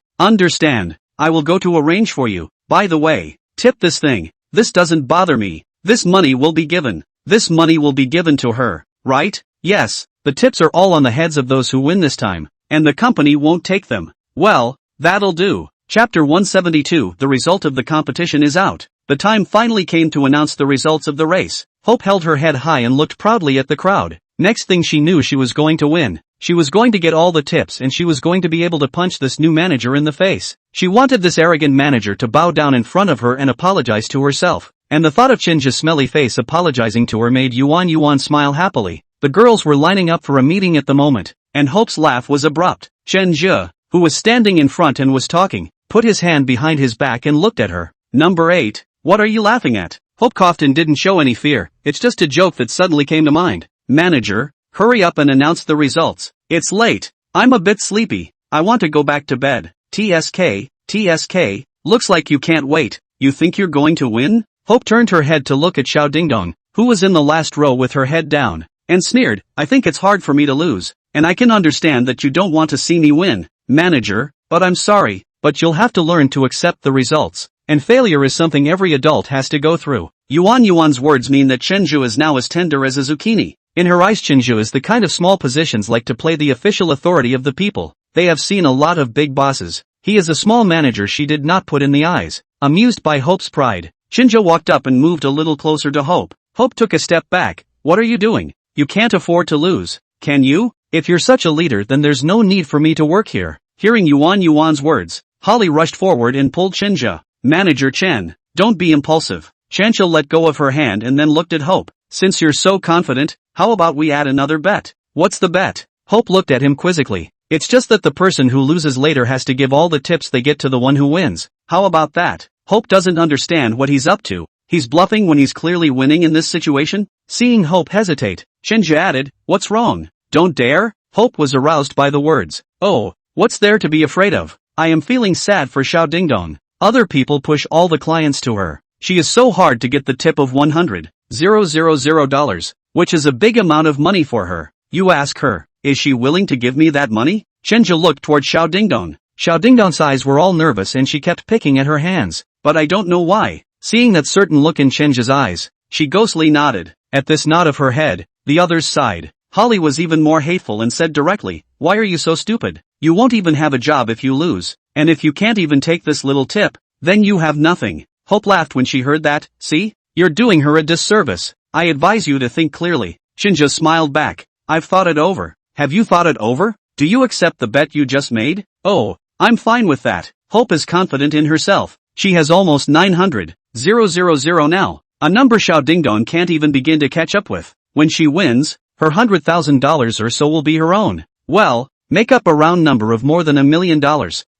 I will go to arrange for you. By the way, tip this thing. This doesn't bother me. This money will be given. This money will be given to her, right? Yes, the tips are all on the heads of those who win this time, and the company won't take them. Well, that'll do. Chapter 172. The result of the competition is out. The time finally came to announce the results of the race. Hope held her head high and looked proudly at the crowd. Next thing she knew, she was going to win. She was going to get all the tips and she was going to be able to punch this new manager in the face. She wanted this arrogant manager to bow down in front of her and apologize to herself. And the thought of Chinja's smelly face apologizing to her made Yuan smile happily. The girls were lining up for a meeting at the moment, and Hope's laugh was abrupt. Chen Zhe, who was standing in front and was talking, put his hand behind his back and looked at her. Number 8, what are you laughing at? Hope coughed and didn't show any fear. It's just a joke that suddenly came to mind. Manager, hurry up and announce the results. It's late. I'm a bit sleepy. I want to go back to bed. TSK, looks like you can't wait. You think you're going to win? Hope turned her head to look at Xiao Dingdong, who was in the last row with her head down, and sneered, I think it's hard for me to lose, and I can understand that you don't want to see me win, manager, but I'm sorry, but you'll have to learn to accept the results, and failure is something every adult has to go through. Yuan's words mean that Chenju is now as tender as a zucchini. In her eyes, Chenju is the kind of small positions like to play the official authority of the people. They have seen a lot of big bosses. He is a small manager she did not put in the eyes. Amused by Hope's pride, Chinja walked up and moved a little closer to Hope. Hope took a step back. What are you doing? You can't afford to lose. Can you? If you're such a leader, then there's no need for me to work here. Hearing Yuan's words, Holly rushed forward and pulled Chinja. Manager Chen, don't be impulsive. Chenja let go of her hand and then looked at Hope. Since you're so confident, how about we add another bet? What's the bet? Hope looked at him quizzically. It's just that the person who loses later has to give all the tips they get to the one who wins. How about that? Hope doesn't understand what he's up to. He's bluffing when he's clearly winning in this situation? Seeing Hope hesitate, Chenja added, what's wrong? Don't dare? Hope was aroused by the words. Oh, what's there to be afraid of? I am feeling sad for Xiao Dingdong. Other people push all the clients to her. She is so hard to get the tip of $100,000, which is a big amount of money for her. You ask her, is she willing to give me that money? Chenja looked toward Xiao Dingdong. Xiao Dingdong's eyes were all nervous and she kept picking at her hands. But I don't know why. Seeing that certain look in Chenja's eyes, she ghostly nodded. At this nod of her head, the others sighed. Holly was even more hateful and said directly, why are you so stupid? You won't even have a job if you lose. And if you can't even take this little tip, then you have nothing. Hope laughed when she heard that. See? You're doing her a disservice. I advise you to think clearly. Chenja smiled back. I've thought it over. Have you thought it over? Do you accept the bet you just made? Oh, I'm fine with that. Hope is confident in herself. She has almost 900,000 now. A number Xiao Dingdong can't even begin to catch up with. When she wins, her $100,000 or so will be her own. Well, make up a round number of more than $1 million.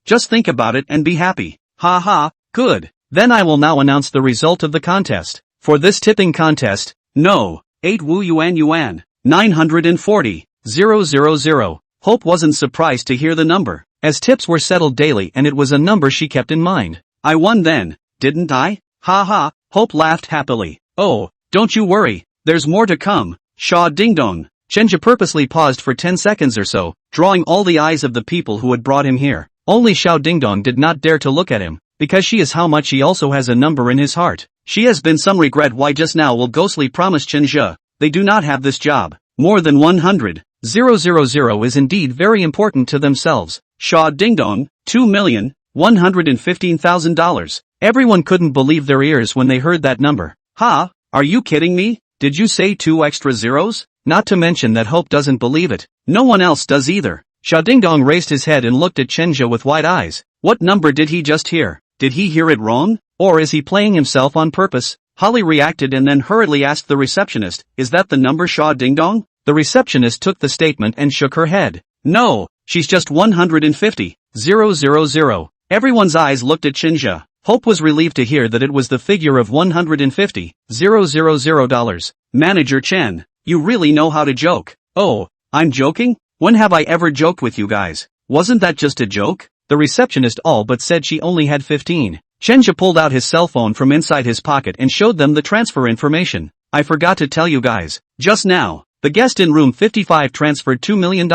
Just think about it and be happy. Ha, good. Then I will now announce the result of the contest. For this tipping contest, no, 8 Wu Yuan, 940,000 000. Hope wasn't surprised to hear the number, as tips were settled daily and it was a number she kept in mind. I won then, didn't I? Ha ha, Hope laughed happily. Oh, don't you worry, there's more to come. Shaw ding dong. Chenja purposely paused for 10 seconds or so, drawing all the eyes of the people who had brought him here. Only Xiao Dingdong did not dare to look at him, because she is how much he also has a number in his heart. She has been some regret why just now will ghostly promise Chenja. They do not have this job. More than 100,000 is indeed very important to themselves. Shaw Dingdong, $2,115,000. Everyone couldn't believe their ears when they heard that number. Ha, are you kidding me? Did you say 2 extra zeros? Not to mention that Hope doesn't believe it. No one else does either. Xiao Dingdong raised his head and looked at Chenja with wide eyes. What number did he just hear? Did he hear it wrong? Or is he playing himself on purpose? Holly reacted and then hurriedly asked the receptionist, is that the number Xiao Dingdong? The receptionist took the statement and shook her head. No, she's just 150,000. Everyone's eyes looked at Chenja. Hope was relieved to hear that it was the figure of $150,000. Manager Chen, you really know how to joke. Oh, I'm joking? When have I ever joked with you guys? Wasn't that just a joke? The receptionist all but said she only had 15. Chenja pulled out his cell phone from inside his pocket and showed them the transfer information. I forgot to tell you guys. Just now, the guest in room 55 transferred $2 million.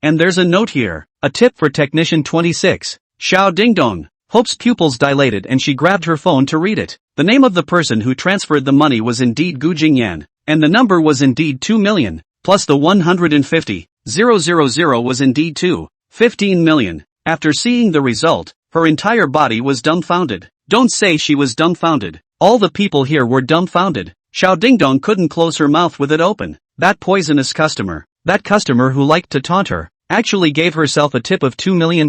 And there's a note here. A tip for technician 26. Xiao Dingdong. Hope's pupils dilated and she grabbed her phone to read it. The name of the person who transferred the money was indeed Gu Jingyan. And the number was indeed 2 million. Plus the 150,000 was indeed 15 million. After seeing the result, her entire body was dumbfounded. Don't say she was dumbfounded. All the people here were dumbfounded. Xiao Dingdong couldn't close her mouth with it open. That poisonous customer, that customer who liked to taunt her, actually gave herself a tip of $2 million.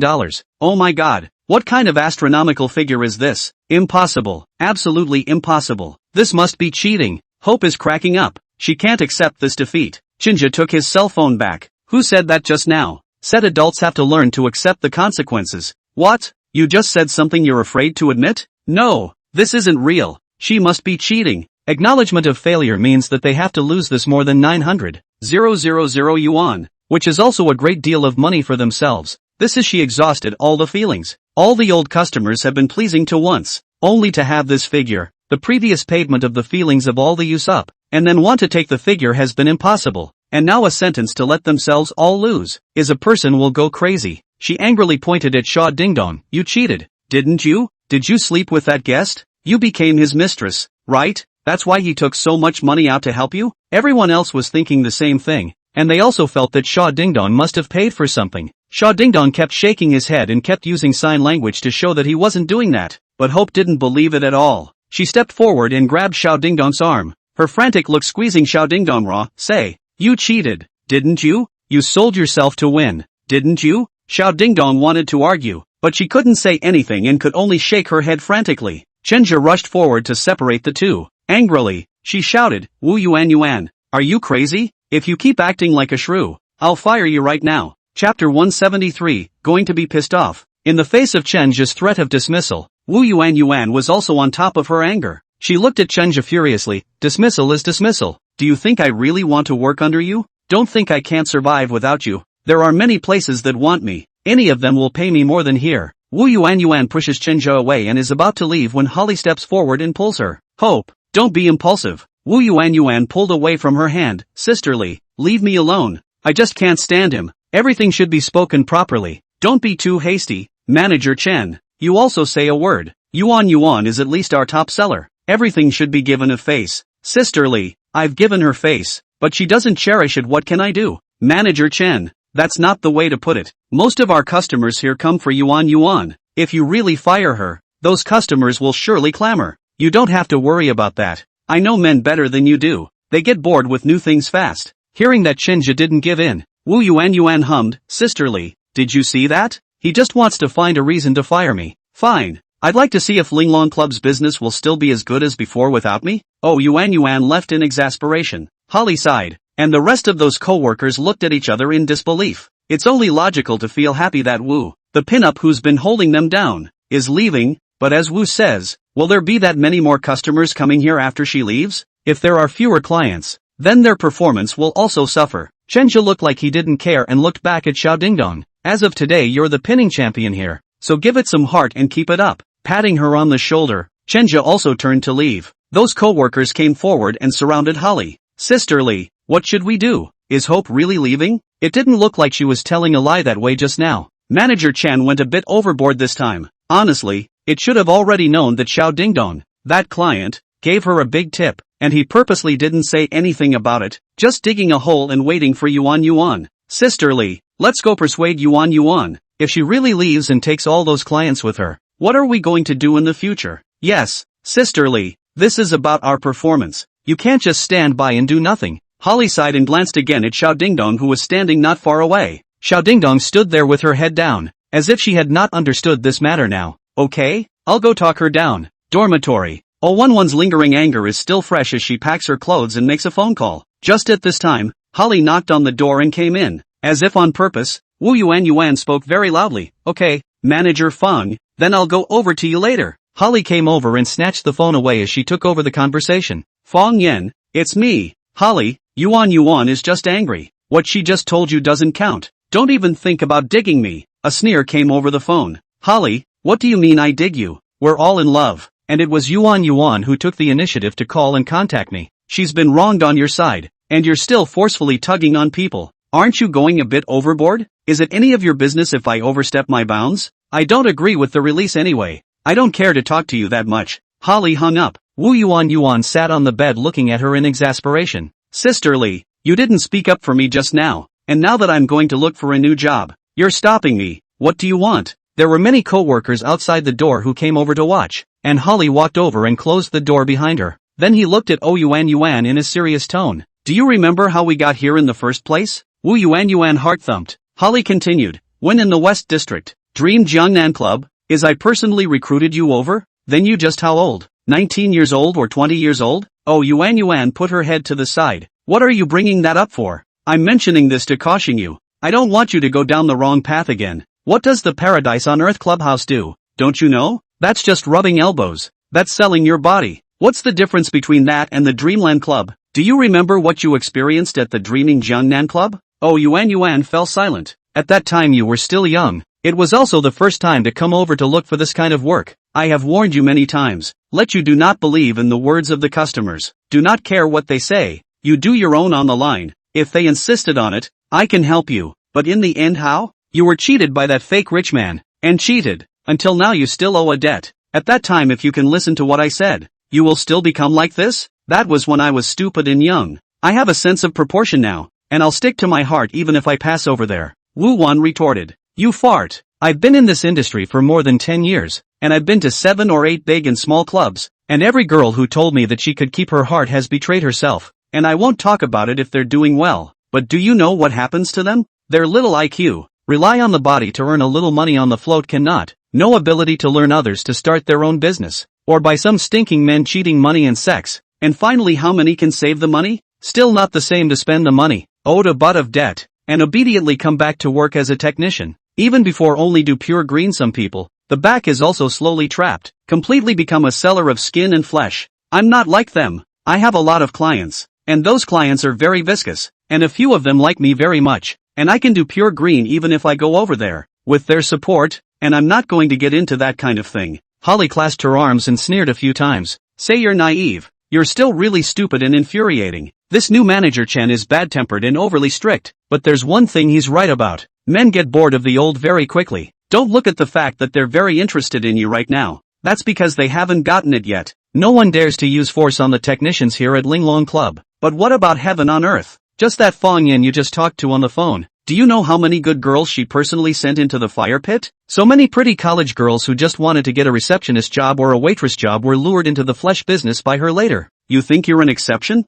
Oh my god, what kind of astronomical figure is this? Impossible, absolutely impossible. This must be cheating. Hope is cracking up. She can't accept this defeat. Chenja took his cell phone back. Who said that just now? Said adults have to learn to accept the consequences. What? You just said something you're afraid to admit? No, this isn't real. She must be cheating. Acknowledgement of failure means that they have to lose this more than 900,000 yuan, which is also a great deal of money for themselves. This is she exhausted all the feelings. All the old customers have been pleasing to once, only to have this figure, the previous pavement of the feelings of all the use up, and then want to take the figure has been impossible, and now a sentence to let themselves all lose, is a person will go crazy. She angrily pointed at Xiao Dingdong. You cheated, didn't you? Did you sleep with that guest? You became his mistress, right? That's why he took so much money out to help you? Everyone else was thinking the same thing, and they also felt that Xiao Dingdong must have paid for something. Xiao Dingdong kept shaking his head and kept using sign language to show that he wasn't doing that, but Hope didn't believe it at all. She stepped forward and grabbed Xiao Dingdong's arm, her frantic look squeezing Xiao Dingdong raw. Say, you cheated, didn't you? You sold yourself to win, didn't you? Xiao Dingdong wanted to argue, but she couldn't say anything and could only shake her head frantically. Chenja rushed forward to separate the two. Angrily, she shouted, Wu Yuan, are you crazy? If you keep acting like a shrew, I'll fire you right now. Chapter 173, going to be pissed off. In the face of Chenja's threat of dismissal, Wu Yuan was also on top of her anger. She looked at Chenja furiously. Dismissal is dismissal. Do you think I really want to work under you? Don't think I can't survive without you. There are many places that want me. Any of them will pay me more than here. Wu Yuan pushes Chenja away and is about to leave when Holly steps forward and pulls her. Hope, don't be impulsive. Wu Yuan pulled away from her hand. Sisterly, leave me alone. I just can't stand him. Everything should be spoken properly. Don't be too hasty. Manager Chen, you also say a word. Yuan is at least our top seller. Everything should be given a face. Sisterly, I've given her face, but she doesn't cherish it. What can I do? Manager Chen, that's not the way to put it. Most of our customers here come for Yuan. If you really fire her, those customers will surely clamor. You don't have to worry about that. I know men better than you do. They get bored with new things fast. Hearing that Chenja didn't give in, Wu Yuan hummed, Sisterly, did you see that? He just wants to find a reason to fire me. Fine. I'd like to see if Linglong Club's business will still be as good as before without me. Oh, Yuan left in exasperation. Holly sighed, and the rest of those co-workers looked at each other in disbelief. It's only logical to feel happy that Wu, the pinup who's been holding them down, is leaving, but as Wu says, will there be that many more customers coming here after she leaves? If there are fewer clients, then their performance will also suffer. Chenja looked like he didn't care and looked back at Xiao Dingdong. As of today you're the pinning champion here, so give it some heart and keep it up. Patting her on the shoulder, Chenja also turned to leave. Those co-workers came forward and surrounded Holly. Sisterly, what should we do? Is Hope really leaving? It didn't look like she was telling a lie that way just now. Manager Chen went a bit overboard this time. Honestly, it should have already known that Xiao Dingdong, that client, gave her a big tip, and he purposely didn't say anything about it, just digging a hole and waiting for Yuan. Sisterly, let's go persuade Yuan. If she really leaves and takes all those clients with her, what are we going to do in the future? Yes, sisterly, this is about our performance. You can't just stand by and do nothing. Holly sighed and glanced again at Xiao Dingdong who was standing not far away. Xiao Dingdong stood there with her head down, as if she had not understood this matter now. Okay, I'll go talk her down. Dormitory. 011's lingering anger is still fresh as she packs her clothes and makes a phone call. Just at this time, Holly knocked on the door and came in. As if on purpose, Wu Yuan spoke very loudly. Okay, Manager Feng, then I'll go over to you later. Holly came over and snatched the phone away as she took over the conversation. Feng Yen, it's me. Holly, Yuan is just angry. What she just told you doesn't count. Don't even think about digging me. A sneer came over the phone. Holly, what do you mean I dig you? We're all in love. And it was Yuan who took the initiative to call and contact me. She's been wronged on your side, and you're still forcefully tugging on people. Aren't you going a bit overboard? Is it any of your business if I overstep my bounds? I don't agree with the release anyway. I don't care to talk to you that much. Holly hung up. Wu Yuan sat on the bed looking at her in exasperation. Sisterly, you didn't speak up for me just now, and now that I'm going to look for a new job, you're stopping me. What do you want? There were many co-workers outside the door who came over to watch, and Holly walked over and closed the door behind her. Then he looked at Yuan in a serious tone. Do you remember how we got here in the first place? Wu Yuan heart thumped. Holly continued. When in the West District, Dream Jiangnan Club, is I personally recruited you over? Then you just how old? 19 years old or 20 years old? Oh, Yuan put her head to the side. What are you bringing that up for? I'm mentioning this to caution you. I don't want you to go down the wrong path again. What does the Paradise on Earth Clubhouse do? Don't you know? That's just rubbing elbows. That's selling your body. What's the difference between that and the Dreamland Club? Do you remember what you experienced at the Dreaming Jiangnan Club? Oh, Yuan fell silent. At that time you were still young. It was also the first time to come over to look for this kind of work. I have warned you many times. Let you do not believe in the words of the customers. Do not care what they say. You do your own on the line. If they insisted on it, I can help you. But in the end how? You were cheated by that fake rich man. And cheated. Until now you still owe a debt. At that time if you can listen to what I said, you will still become like this? That was when I was stupid and young. I have a sense of proportion now. And I'll stick to my heart even if I pass over there. Wu Wan retorted. You fart. I've been in this industry for more than 10 years, and I've been to 7 or 8 big and small clubs, and every girl who told me that she could keep her heart has betrayed herself, and I won't talk about it if they're doing well, but do you know what happens to them? Their little IQ, rely on the body to earn a little money on the float cannot, no ability to learn others to start their own business, or by some stinking men cheating money and sex, and finally how many can save the money? Still not the same to spend the money, owed a butt of debt, and obediently come back to work as a technician. Even before only do pure green some people, the back is also slowly trapped, completely become a seller of skin and flesh. I'm not like them. I have a lot of clients, and those clients are very viscous, and a few of them like me very much, and I can do pure green even if I go over there, with their support, and I'm not going to get into that kind of thing. Holly clasped her arms and sneered a few times. Say you're naive. You're still really stupid and infuriating. This new manager Chen is bad-tempered and overly strict, but there's one thing he's right about. Men get bored of the old very quickly. Don't look at the fact that they're very interested in you right now. That's because they haven't gotten it yet. No one dares to use force on the technicians here at Linglong Club. But what about heaven on earth? Just that Fong Yin you just talked to on the phone. Do you know how many good girls she personally sent into the fire pit? So many pretty college girls who just wanted to get a receptionist job or a waitress job were lured into the flesh business by her later. You think you're an exception?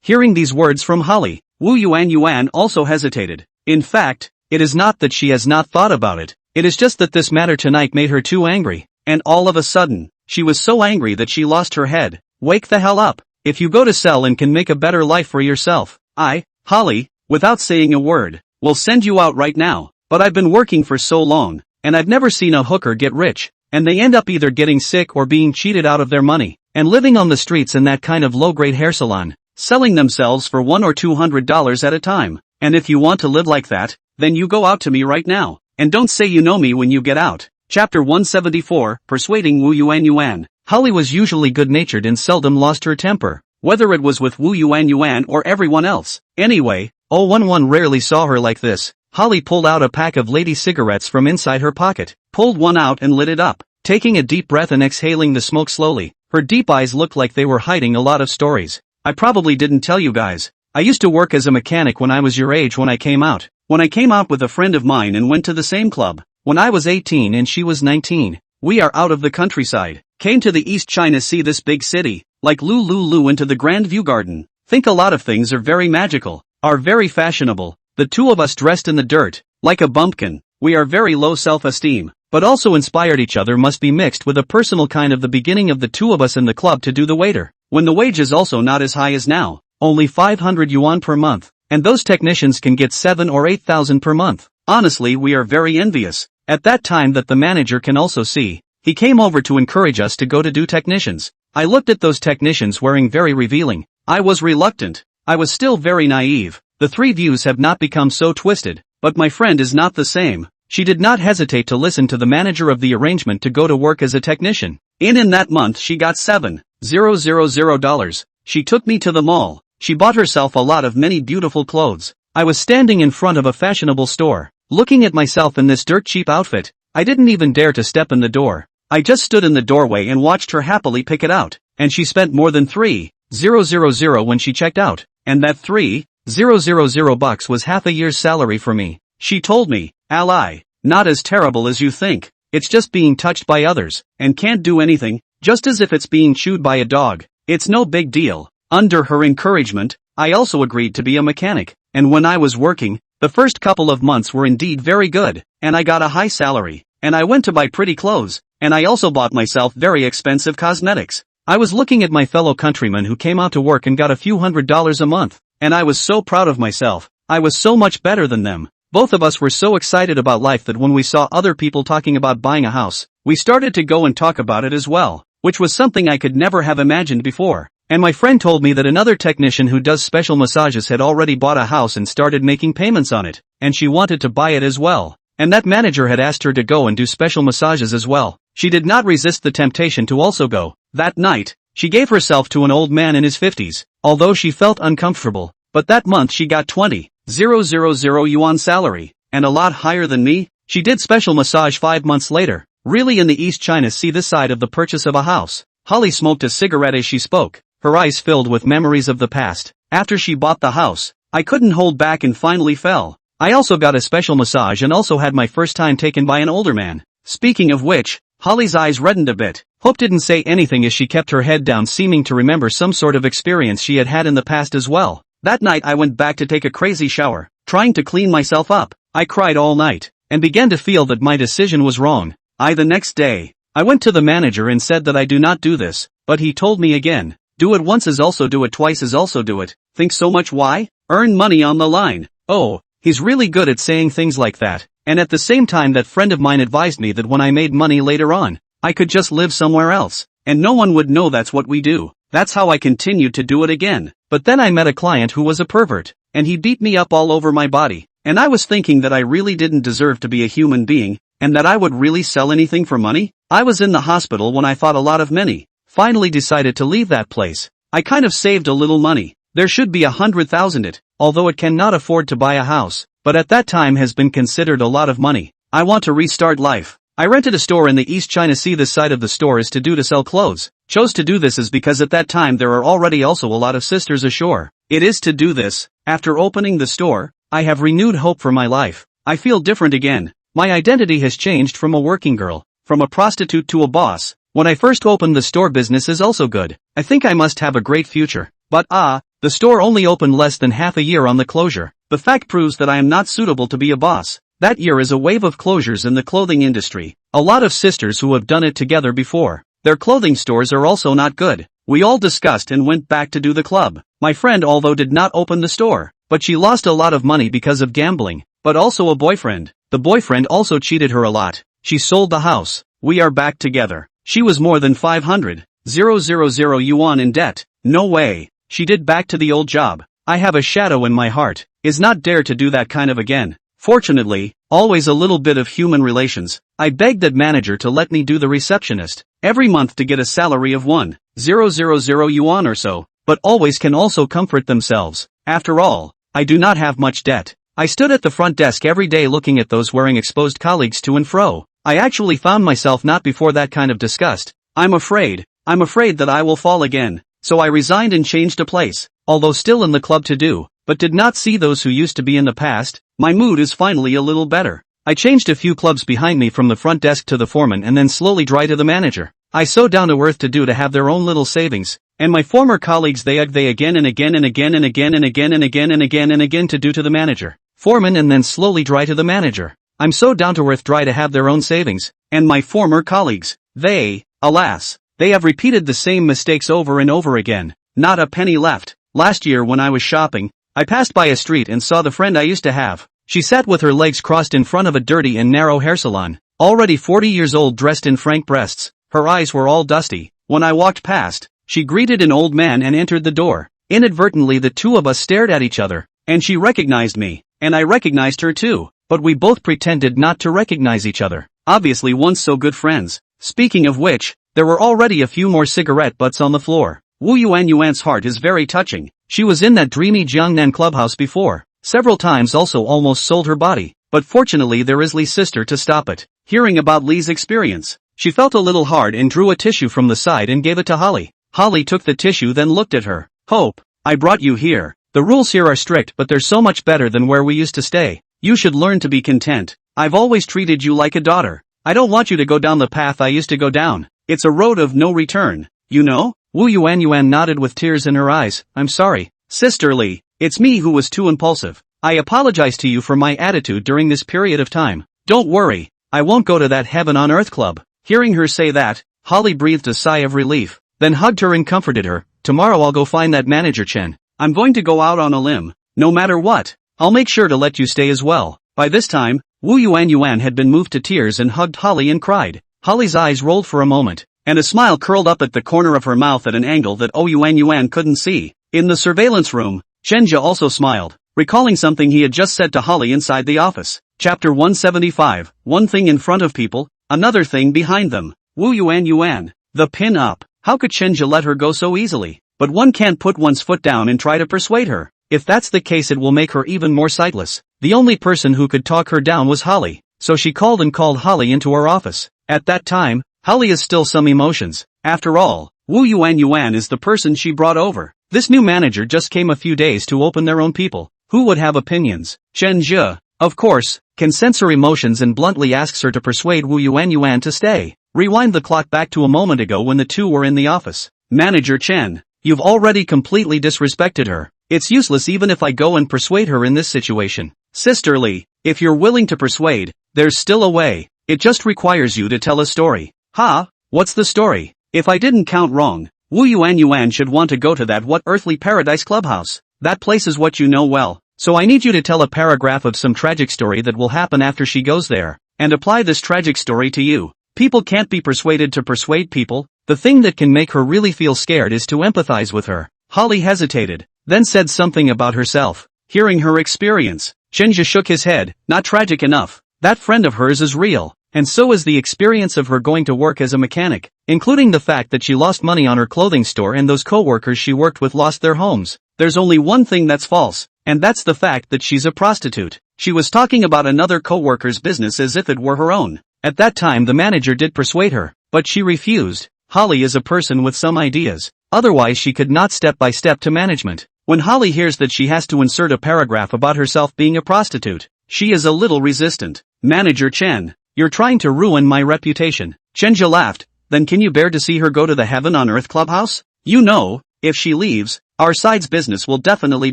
Hearing these words from Holly, Wu Yuan also hesitated. In fact, it is not that she has not thought about it. It is just that this matter tonight made her too angry. And all of a sudden, she was so angry that she lost her head. Wake the hell up. If you go to sell and can make a better life for yourself, Holly, without saying a word, will send you out right now. But I've been working for so long, and I've never seen a hooker get rich, and they end up either getting sick or being cheated out of their money, and living on the streets in that kind of low-grade hair salon, selling themselves for $100 or $200 at a time. And if you want to live like that, then you go out to me right now. And don't say you know me when you get out. Chapter 174, Persuading Wu Yuan. Holly was usually good-natured and seldom lost her temper, whether it was with Wu Yuan or everyone else. Anyway, 011 rarely saw her like this. Holly pulled out a pack of lady cigarettes from inside her pocket, pulled one out and lit it up, taking a deep breath and exhaling the smoke slowly. Her deep eyes looked like they were hiding a lot of stories. I probably didn't tell you guys. I used to work as a mechanic when I was your age when I came out. When I came out with a friend of mine and went to the same club. When I was 18 and she was 19. We are out of the countryside. Came to the East China Sea, this big city. Like Lulu into the Grand View Garden. Think a lot of things are very magical. Are very fashionable. The two of us dressed in the dirt. Like a bumpkin. We are very low self-esteem. But also inspired each other must be mixed with a personal kind of the beginning of the two of us in the club to do the waiter. When the wage is also not as high as now. Only 500 yuan per month. And those technicians can get 7 or 8,000 per month. Honestly, we are very envious. At that time that the manager can also see. He came over to encourage us to go to do technicians. I looked at those technicians wearing very revealing. I was reluctant. I was still very naive. The three views have not become so twisted. But my friend is not the same. She did not hesitate to listen to the manager of the arrangement to go to work as a technician. In that month she got $7,000. She took me to the mall. She bought herself a lot of many beautiful clothes. I was standing in front of a fashionable store, looking at myself in this dirt cheap outfit. I didn't even dare to step in the door. I just stood in the doorway and watched her happily pick it out. And she spent more than $3,000 when she checked out. And that $3,000 was half a year's salary for me. She told me, "Ally, not as terrible as you think. It's just being touched by others, and can't do anything, just as if it's being chewed by a dog. It's no big deal." Under her encouragement, I also agreed to be a mechanic, and when I was working, the first couple of months were indeed very good, and I got a high salary, and I went to buy pretty clothes, and I also bought myself very expensive cosmetics. I was looking at my fellow countrymen who came out to work and got a few $100s a month, and I was so proud of myself. I was so much better than them. Both of us were so excited about life that when we saw other people talking about buying a house, we started to go and talk about it as well, which was something I could never have imagined before. And my friend told me that another technician who does special massages had already bought a house and started making payments on it, and she wanted to buy it as well. And that manager had asked her to go and do special massages as well. She did not resist the temptation to also go. That night, she gave herself to an old man in his 50s, although she felt uncomfortable. But that month she got 20,000 yuan salary, and a lot higher than me. She did special massage 5 months later, really in the East China Sea this side of the purchase of a house. Holly smoked a cigarette as she spoke. Her eyes filled with memories of the past. After she bought the house, I couldn't hold back and finally fell. I also got a special massage and also had my first time taken by an older man. Speaking of which, Holly's eyes reddened a bit. Hope didn't say anything as she kept her head down, seeming to remember some sort of experience she had had in the past as well. That night I went back to take a crazy shower, trying to clean myself up. I cried all night, and began to feel that my decision was wrong. The next day, I went to the manager and said that I do not do this, but he told me again. Do it once is also do it twice is also do it. Think so much why? Earn money on the line. Oh, he's really good at saying things like that. And at the same time that friend of mine advised me that when I made money later on, I could just live somewhere else. And no one would know that's what we do. That's how I continued to do it again. But then I met a client who was a pervert. And he beat me up all over my body. And I was thinking that I really didn't deserve to be a human being. And that I would really sell anything for money. I was in the hospital when I thought a lot of money. Finally decided to leave that place. I kind of saved a little money. There should be 100,000 it, although it cannot afford to buy a house, but at that time has been considered a lot of money. I want to restart life. I rented a store in the East China Sea. This side of the store is to sell clothes. Chose to do this is because at that time there are already also a lot of sisters ashore. It is to do this. After opening the store, I have renewed hope for my life. I feel different again. My identity has changed from a working girl, from a prostitute to a boss. When I first opened the store, business is also good. I think I must have a great future. But the store only opened less than half a year on the closure. The fact proves that I am not suitable to be a boss. That year is a wave of closures in the clothing industry. A lot of sisters who have done it together before. Their clothing stores are also not good. We all discussed and went back to do the club. My friend although did not open the store, but she lost a lot of money because of gambling, but also a boyfriend. The boyfriend also cheated her a lot. She sold the house. We are back together. She was more than 500,000 yuan in debt. No way. She did back to the old job. I have a shadow in my heart, is not dare to do that kind of again. Fortunately, always a little bit of human relations, I begged that manager to let me do the receptionist, every month to get a salary of 1,000 yuan or so, but always can also comfort themselves. After all, I do not have much debt. I stood at the front desk every day looking at those wearing exposed colleagues to and fro. I actually found myself not before that kind of disgust. I'm afraid that I will fall again. So I resigned and changed a place, although still in the club to do, but did not see those who used to be in the past. My mood is finally a little better. I changed a few clubs behind me from the front desk to the foreman and then slowly dry to the manager. I so down to earth to have their own little savings, and my former colleagues they again and again and again and again and again and again and again and again to do to the manager, foreman and then slowly dry to the manager. I'm so down to earth dry to have their own savings, and my former colleagues, they, alas, they have repeated the same mistakes over and over again, not a penny left. Last year when I was shopping, I passed by a street and saw the friend I used to have. She sat with her legs crossed in front of a dirty and narrow hair salon, already 40 years old dressed in frank breasts, her eyes were all dusty. When I walked past, she greeted an old man and entered the door. Inadvertently the two of us stared at each other, and she recognized me, and I recognized her too, but we both pretended not to recognize each other, obviously once so good friends. Speaking of which, there were already a few more cigarette butts on the floor. Wu Yuan's heart is very touching. She was in that dreamy Jiangnan clubhouse before, several times also almost sold her body, but fortunately there is Li's sister to stop it. Hearing about Li's experience, she felt a little hard and drew a tissue from the side and gave it to Holly. Holly took the tissue then looked at her. Hope, I brought you here. The rules here are strict but they're so much better than where we used to stay. You should learn to be content. I've always treated you like a daughter. I don't want you to go down the path I used to go down. It's a road of no return, you know? Wu Yuan nodded with tears in her eyes. I'm sorry, Sister Li, it's me who was too impulsive. I apologize to you for my attitude during this period of time. Don't worry, I won't go to that heaven on earth club. Hearing her say that, Holly breathed a sigh of relief, then hugged her and comforted her. Tomorrow I'll go find that manager Chen. I'm going to go out on a limb. No matter what, I'll make sure to let you stay as well. By this time, Wu Yuan had been moved to tears and hugged Holly and cried. Holly's eyes rolled for a moment, and a smile curled up at the corner of her mouth at an angle that Yuan couldn't see. In the surveillance room, Shenjia also smiled, recalling something he had just said to Holly inside the office. Chapter 175, one thing in front of people, another thing behind them. Wu Yuan, the pin-up. How could Shenjia let her go so easily? But one can't put one's foot down and try to persuade her. If that's the case it will make her even more sightless. The only person who could talk her down was Holly, so she called Holly into her office. At that time, Holly has still some emotions. After all, Wu Yuan is the person she brought over. This new manager just came a few days to open their own people. Who would have opinions? Shenjia, of course, can censor emotions and bluntly asks her to persuade Wu Yuan to stay. Rewind the clock back to a moment ago when the two were in the office. Manager Chen, you've already completely disrespected her. It's useless even if I go and persuade her in this situation. Sister Li, if you're willing to persuade, there's still a way. It just requires you to tell a story. Ha? What's the story? If I didn't count wrong, Wu Yuan should want to go to that what earthly paradise clubhouse. That place is what you know well, so I need you to tell a paragraph of some tragic story that will happen after she goes there, and apply this tragic story to you. People can't be persuaded to persuade people. The thing that can make her really feel scared is to empathize with her. Holly hesitated, then said something about herself. Hearing her experience, Shenjia shook his head. Not tragic enough. That friend of hers is real, and so is the experience of her going to work as a mechanic, including the fact that she lost money on her clothing store and those co-workers she worked with lost their homes. There's only one thing that's false, and that's the fact that she's a prostitute. She was talking about another co-worker's business as if it were her own. At that time the manager did persuade her, but she refused. Holly is a person with some ideas, otherwise she could not step by step to management. When Holly hears that she has to insert a paragraph about herself being a prostitute, she is a little resistant. Manager Chen, you're trying to ruin my reputation. Shenjia laughed. Then can you bear to see her go to the heaven on earth clubhouse? You know, if she leaves, our side's business will definitely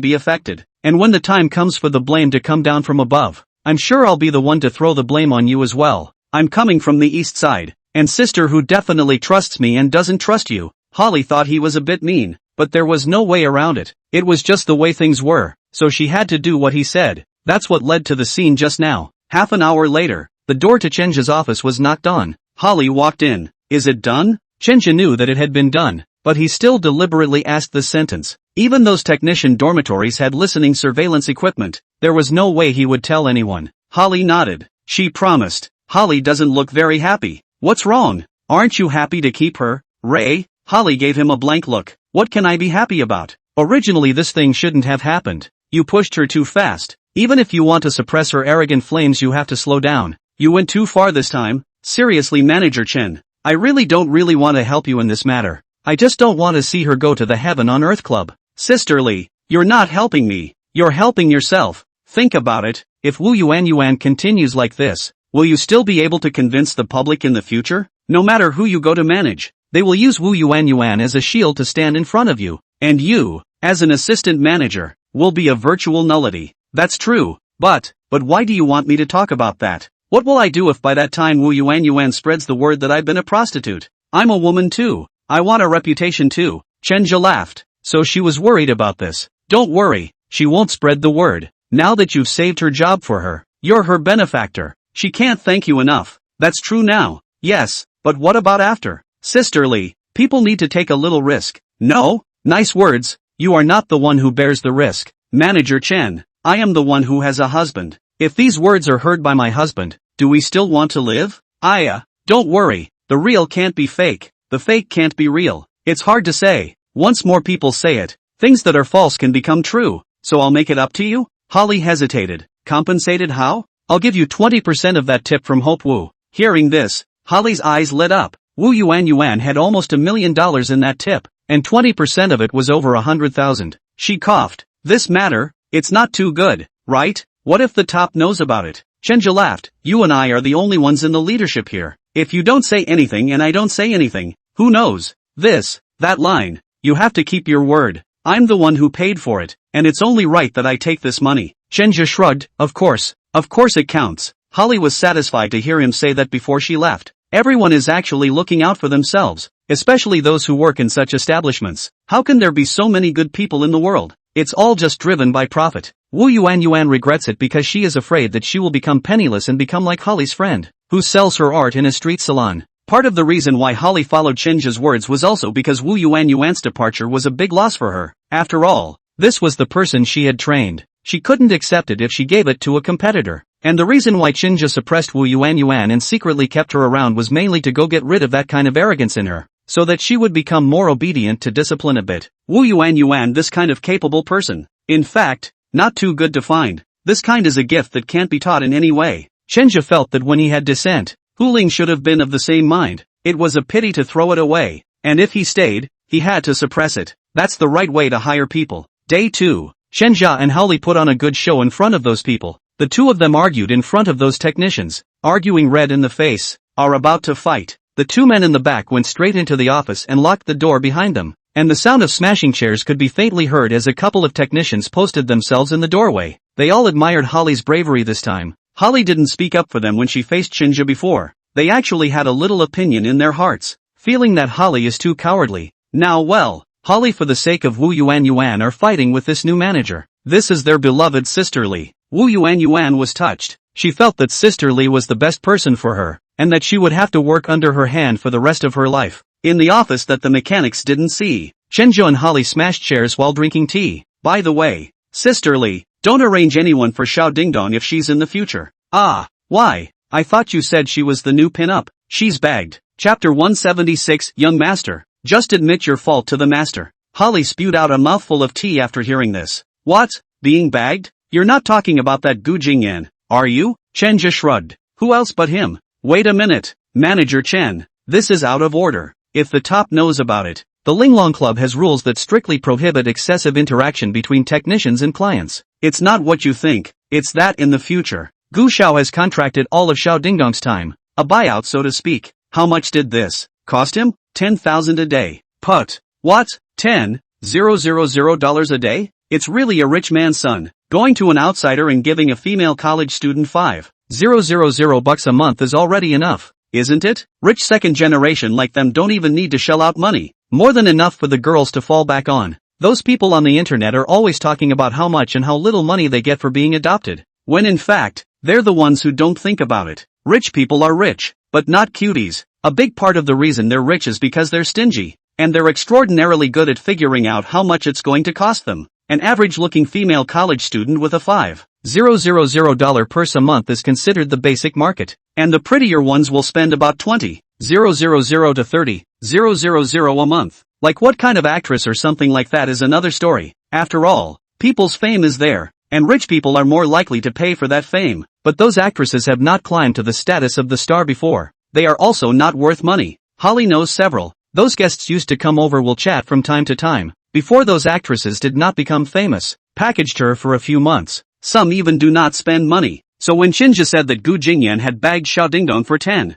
be affected. And when the time comes for the blame to come down from above, I'm sure I'll be the one to throw the blame on you as well. I'm coming from the east side, and sister who definitely trusts me and doesn't trust you. Holly thought he was a bit mean, but there was no way around it. It was just the way things were, so she had to do what he said. That's what led to the scene just now. Half an hour later, the door to Chenjia's office was knocked on. Holly walked in. Is it done? Shenjia knew that it had been done. But he still deliberately asked this sentence. Even those technician dormitories had listening surveillance equipment. There was no way he would tell anyone. Holly nodded. She promised. Holly doesn't look very happy. What's wrong? Aren't you happy to keep her, Ray? Holly gave him a blank look. What can I be happy about? Originally this thing shouldn't have happened. You pushed her too fast. Even if you want to suppress her arrogant flames you have to slow down. You went too far this time. Seriously, Manager Chen. I don't really want to help you in this matter. I just don't want to see her go to the Heaven on Earth Club. Sisterly, you're not helping me. You're helping yourself. Think about it. If Wu Yuan continues like this, will you still be able to convince the public in the future? No matter who you go to manage, they will use Wu Yuan as a shield to stand in front of you. And you, as an assistant manager, will be a virtual nullity. That's true. But why do you want me to talk about that? What will I do if by that time Wu Yuan spreads the word that I've been a prostitute? I'm a woman too. I want a reputation too. Chenja laughed. So she was worried about this. Don't worry, she won't spread the word. Now that you've saved her job for her, you're her benefactor. She can't thank you enough. That's true now. Yes, but what about after? Sisterly, people need to take a little risk. No? Nice words. You are not the one who bears the risk. Manager Chen, I am the one who has a husband. If these words are heard by my husband, do we still want to live? Don't worry. The real can't be fake. The fake can't be real. It's hard to say. Once more people say it, things that are false can become true. So I'll make it up to you? Holly hesitated. Compensated how? I'll give you 20% of that tip from Hope Wu. Hearing this, Holly's eyes lit up. Wu Yuan had almost $1 million in that tip, and 20% of it was over 100,000. She coughed. This matter, it's not too good, right? What if the top knows about it? Chenja laughed. You and I are the only ones in the leadership here. If you don't say anything and I don't say anything, who knows? That line. You have to keep your word. I'm the one who paid for it, and it's only right that I take this money. Chenja shrugged. Of course it counts. Holly was satisfied to hear him say that before she left. Everyone is actually looking out for themselves, especially those who work in such establishments. How can there be so many good people in the world? It's all just driven by profit. Wu Yuan regrets it because she is afraid that she will become penniless and become like Holly's friend, who sells her art in a street salon. Part of the reason why Holly followed Chenja's words was also because Wu Yuan's departure was a big loss for her. After all, this was the person she had trained. She couldn't accept it if she gave it to a competitor. And the reason why Chenja suppressed Wu Yuan and secretly kept her around was mainly to go get rid of that kind of arrogance in her, so that she would become more obedient to discipline a bit. Wu Yuan, this kind of capable person. In fact, not too good to find. This kind is a gift that can't be taught in any way. Chenja felt that when he had dissent, Huling should have been of the same mind. It was a pity to throw it away. And if he stayed, he had to suppress it. That's the right way to hire people. Day 2. Chenja and Holly put on a good show in front of those people. The two of them argued in front of those technicians, arguing red in the face, are about to fight. The two men in the back went straight into the office and locked the door behind them, and the sound of smashing chairs could be faintly heard as a couple of technicians posted themselves in the doorway. They all admired Holly's bravery this time. Holly didn't speak up for them when she faced Chenja before. They actually had a little opinion in their hearts, feeling that Holly is too cowardly. Now Holly for the sake of Wu Yuan are fighting with this new manager. This is their beloved Sisterly. Wu Yuan was touched. She felt that Sisterly was the best person for her, and that she would have to work under her hand for the rest of her life. In the office that the mechanics didn't see, Chenja and Holly smashed chairs while drinking tea. By the way, Sisterly, don't arrange anyone for Xiao Dingdong if she's in the future. Why? I thought you said she was the new pin-up. She's bagged. Chapter 176. Young Master. Just admit your fault to the master. Holly spewed out a mouthful of tea after hearing this. What? Being bagged? You're not talking about that Gu Jingyan, are you? Chenja shrugged. Who else but him? Wait a minute. Manager Chen. This is out of order. If the top knows about it, the Linglong Club has rules that strictly prohibit excessive interaction between technicians and clients. It's not what you think. It's that in the future, Gu Xiao has contracted all of Xiao Dingdong's time. A buyout, so to speak. How much did this cost him? 10,000 a day. Put. What? $10,000 a day? It's really a rich man's son. Going to an outsider and giving a female college student $5,000 a month is already enough, isn't it? Rich second generation like them don't even need to shell out money. More than enough for the girls to fall back on. Those people on the internet are always talking about how much and how little money they get for being adopted, when in fact, they're the ones who don't think about it. Rich people are rich, but not cuties. A big part of the reason they're rich is because they're stingy. and they're extraordinarily good at figuring out how much it's going to cost them. An average-looking female college student with a $5,000 purse a month is considered the basic market, and the prettier ones will spend about $20,000 to $30,000 a month. Like what kind of actress or something like that is another story. After all, people's fame is there, and rich people are more likely to pay for that fame. But those actresses have not climbed to the status of the star before. They are also not worth money. Holly knows several. Those guests used to come over will chat from time to time. Before those actresses did not become famous, packaged her for a few months. Some even do not spend money. So when Shinja said that Gu Jingyan had bagged Xiao Dingdong for 10,000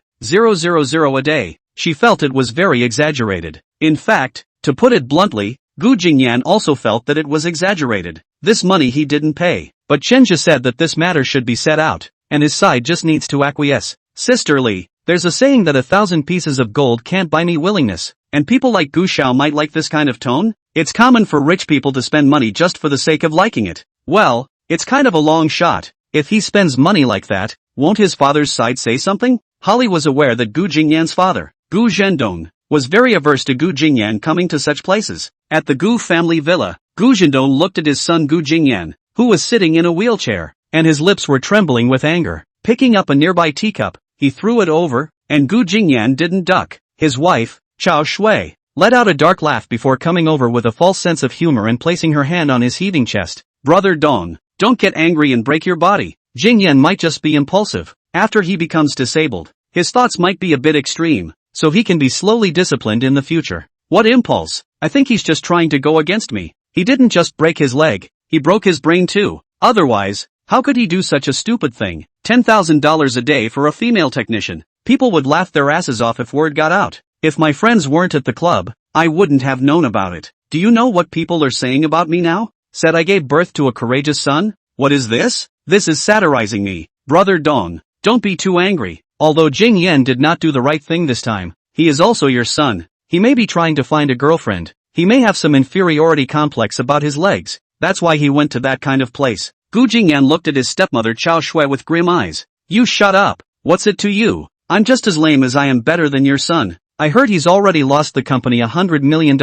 a day, she felt it was very exaggerated. In fact, to put it bluntly, Gu Jingyan also felt that it was exaggerated. This money he didn't pay, but Shinja said that this matter should be set out, and his side just needs to acquiesce. Sisterly, there's a saying that 1,000 pieces of gold can't buy me willingness, and people like Gu Xiao might like this kind of tone? It's common for rich people to spend money just for the sake of liking it. Well, it's kind of a long shot. If he spends money like that, won't his father's side say something? Holly was aware that Gu Jingyan's father, Gu Zhendong, was very averse to Gu Jingyan coming to such places. At the Gu family villa, Gu Zhendong looked at his son Gu Jingyan, who was sitting in a wheelchair, and his lips were trembling with anger. Picking up a nearby teacup, he threw it over, and Gu Jingyan didn't duck. His wife, Chao Shui, let out a dark laugh before coming over with a false sense of humor and placing her hand on his heaving chest. Brother Dong, don't get angry and break your body. Jingyan might just be impulsive. After he becomes disabled, his thoughts might be a bit extreme, so he can be slowly disciplined in the future. What impulse? I think he's just trying to go against me. He didn't just break his leg, he broke his brain too. Otherwise, how could he do such a stupid thing? $10,000 a day for a female technician. People would laugh their asses off if word got out. If my friends weren't at the club, I wouldn't have known about it. Do you know what people are saying about me now? Said I gave birth to a courageous son? What is this? This is satirizing me. Brother Dong, don't be too angry. Although Jing Yan did not do the right thing this time, he is also your son. He may be trying to find a girlfriend. He may have some inferiority complex about his legs. That's why he went to that kind of place. Gu Jingyan looked at his stepmother Chao Shui with grim eyes. You shut up. What's it to you? I'm just as lame as I am better than your son. I heard he's already lost the company $100 million.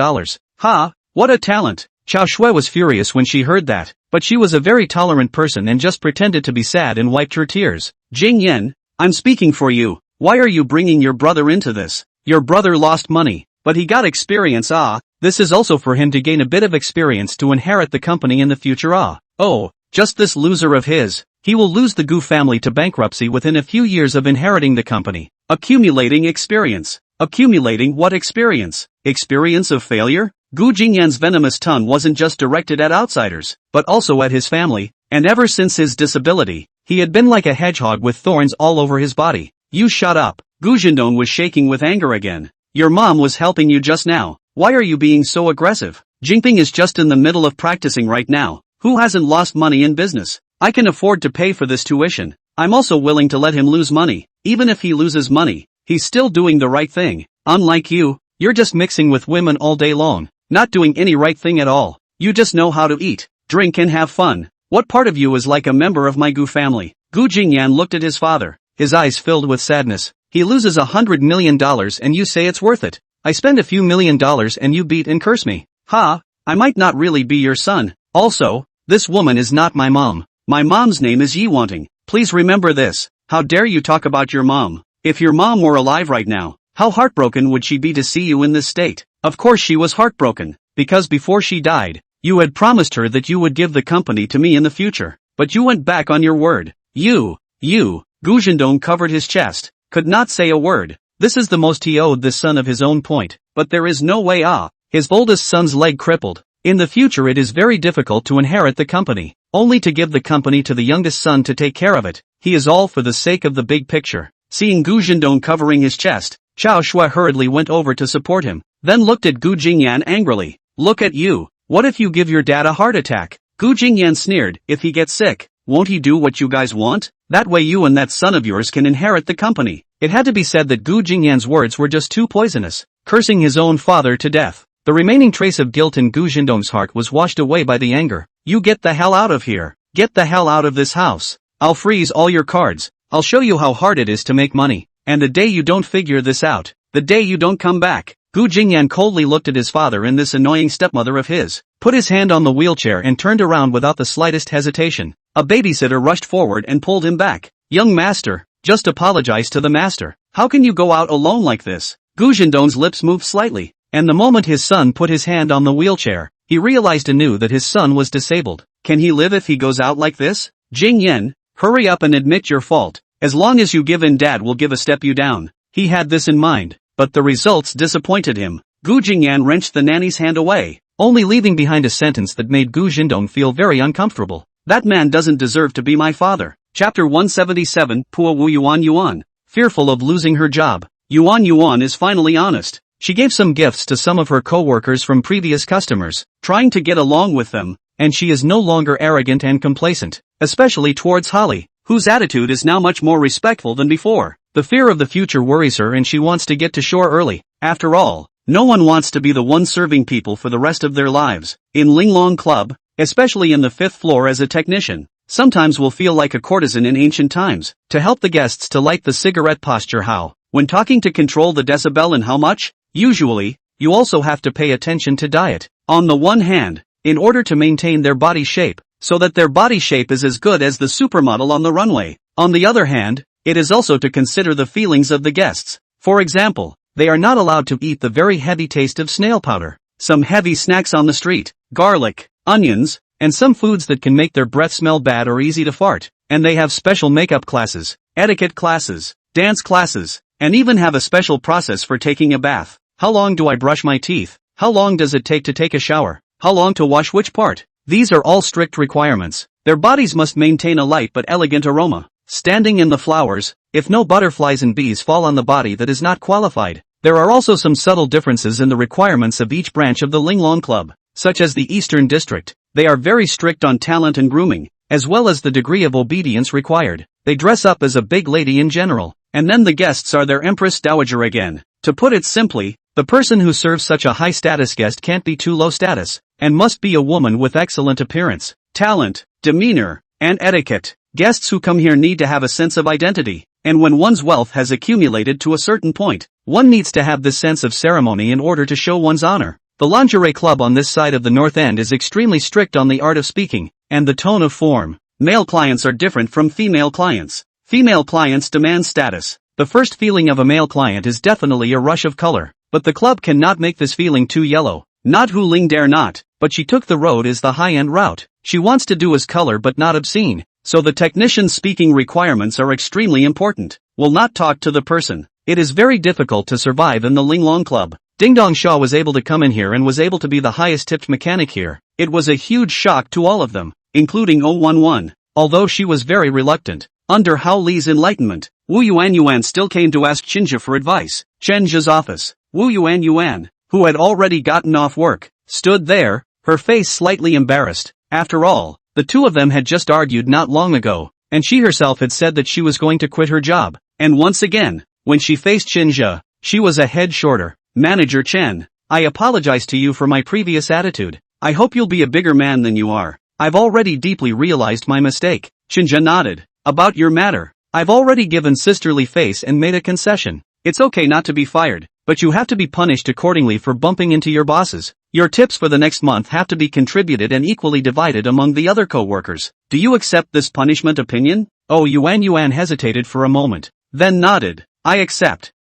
Ha, what a talent. Chao Shui was furious when she heard that, but she was a very tolerant person and just pretended to be sad and wiped her tears. Jing Yan, I'm speaking for you. Why are you bringing your brother into this? Your brother lost money, but he got experience. This is also for him to gain a bit of experience to inherit the company in the future. Oh, just this loser of his. He will lose the Gu family to bankruptcy within a few years of inheriting the company. Accumulating experience. Accumulating what experience? Experience of failure? Gu Jingyan's venomous tongue wasn't just directed at outsiders, but also at his family, and ever since his disability, he had been like a hedgehog with thorns all over his body. You shut up. Gu Zhendong was shaking with anger again. Your mom was helping you just now. Why are you being so aggressive? Jingping is just in the middle of practicing right now. Who hasn't lost money in business? I can afford to pay for this tuition. I'm also willing to let him lose money. Even if he loses money, he's still doing the right thing. Unlike you, you're just mixing with women all day long, not doing any right thing at all. You just know how to eat, drink and have fun. What part of you is like a member of my Gu family? Gu Jingyan looked at his father, his eyes filled with sadness. He loses $100 million and you say it's worth it. I spend a few $1,000,000 and you beat and curse me. Ha, I might not really be your son. Also, this woman is not my mom. My mom's name is Yi Wanting. Please remember this. How dare you talk about your mom? If your mom were alive right now, how heartbroken would she be to see you in this state? Of course she was heartbroken, because before she died, you had promised her that you would give the company to me in the future. But you went back on your word. You, Gu Zhendong covered his chest, could not say a word. This is the most he owed this son of his own point, but there is no way. His oldest son's leg crippled. In the future it is very difficult to inherit the company, only to give the company to the youngest son to take care of it. He is all for the sake of the big picture. Seeing Gu Zhendong covering his chest, Chao Shui hurriedly went over to support him, then looked at Gu Jingyan angrily. Look at you. What if you give your dad a heart attack? Gu Jingyan sneered. If he gets sick, won't he do what you guys want? That way you and that son of yours can inherit the company. It had to be said that Gu Jingyan's words were just too poisonous, cursing his own father to death. The remaining trace of guilt in Gu Zhendong's heart was washed away by the anger. You get the hell out of here. Get the hell out of this house. I'll freeze all your cards. I'll show you how hard it is to make money. And the day you don't figure this out, the day you don't come back, Gu Jingyan coldly looked at his father and this annoying stepmother of his, put his hand on the wheelchair and turned around without the slightest hesitation. A babysitter rushed forward and pulled him back. Young master, just apologize to the master. How can you go out alone like this? Gu Jindong's lips moved slightly, and the moment his son put his hand on the wheelchair, he realized anew that his son was disabled. Can he live if he goes out like this? Jing Yen, hurry up and admit your fault. As long as you give in, dad will give a step you down. He had this in mind, but the results disappointed him. Gu Jingyan wrenched the nanny's hand away, only leaving behind a sentence that made Gu Jindong feel very uncomfortable. That man doesn't deserve to be my father. Chapter 177, Pua Wu Yuan Yuan. Fearful of losing her job, Yuan Yuan is finally honest. She gave some gifts to some of her co-workers from previous customers, trying to get along with them, and she is no longer arrogant and complacent, especially towards Holly, whose attitude is now much more respectful than before. The fear of the future worries her and she wants to get to shore early. After all, no one wants to be the one serving people for the rest of their lives. In Linglong Club, especially in the 5th floor as a technician, sometimes will feel like a courtesan in ancient times. To help the guests to light the cigarette posture, how, when talking, to control the decibel and how much. Usually, you also have to pay attention to diet. On the one hand, in order to maintain their body shape, so that their body shape is as good as the supermodel on the runway. On the other hand, it is also to consider the feelings of the guests. For example, they are not allowed to eat the very heavy taste of snail powder, some heavy snacks on the street, garlic, onions, and some foods that can make their breath smell bad or easy to fart. And they have special makeup classes, etiquette classes, dance classes, and even have a special process for taking a bath. How long do I brush my teeth? How long does it take to take a shower? How long to wash which part? These are all strict requirements. Their bodies must maintain a light but elegant aroma. Standing in the flowers, if no butterflies and bees fall on the body that is not qualified. There are also some subtle differences in the requirements of each branch of the Linglong Club, such as the Eastern District. They are very strict on talent and grooming, as well as the degree of obedience required. They dress up as a big lady in general, and then the guests are their Empress Dowager again. To put it simply, the person who serves such a high-status guest can't be too low status, and must be a woman with excellent appearance, talent, demeanor, and etiquette. Guests who come here need to have a sense of identity, and when one's wealth has accumulated to a certain point, one needs to have this sense of ceremony in order to show one's honor. The lingerie club on this side of the North End is extremely strict on the art of speaking, and the tone of form. Male clients are different from female clients. Female clients demand status. The first feeling of a male client is definitely a rush of color, but the club cannot make this feeling too yellow. Not Hu Ling dare not, but she took the road as the high-end route. She wants to do as color but not obscene, so the technician's speaking requirements are extremely important. Will not talk to the person. It is very difficult to survive in the Linglong Club. Ding Dong Shaw was able to come in here and was able to be the highest tipped mechanic here. It was a huge shock to all of them, including 011, although she was very reluctant. Under Hao Li's enlightenment, Wu Yuan still came to ask Chinja for advice. Chenja's office. Wu Yuan, who had already gotten off work, stood there, her face slightly embarrassed. After all, the two of them had just argued not long ago, and she herself had said that she was going to quit her job. And once again, when she faced Chinja, she was a head shorter. Manager Chen, I apologize to you for my previous attitude. I hope you'll be a bigger man than you are. I've already deeply realized my mistake. Chinja nodded. About your matter, I've already given sisterly face and made a concession. It's okay not to be fired, but you have to be punished accordingly for bumping into your bosses. Your tips for the next month have to be contributed and equally divided among the other co-workers. Do you accept this punishment opinion? Oh, Yuan hesitated for a moment, then nodded. I accept.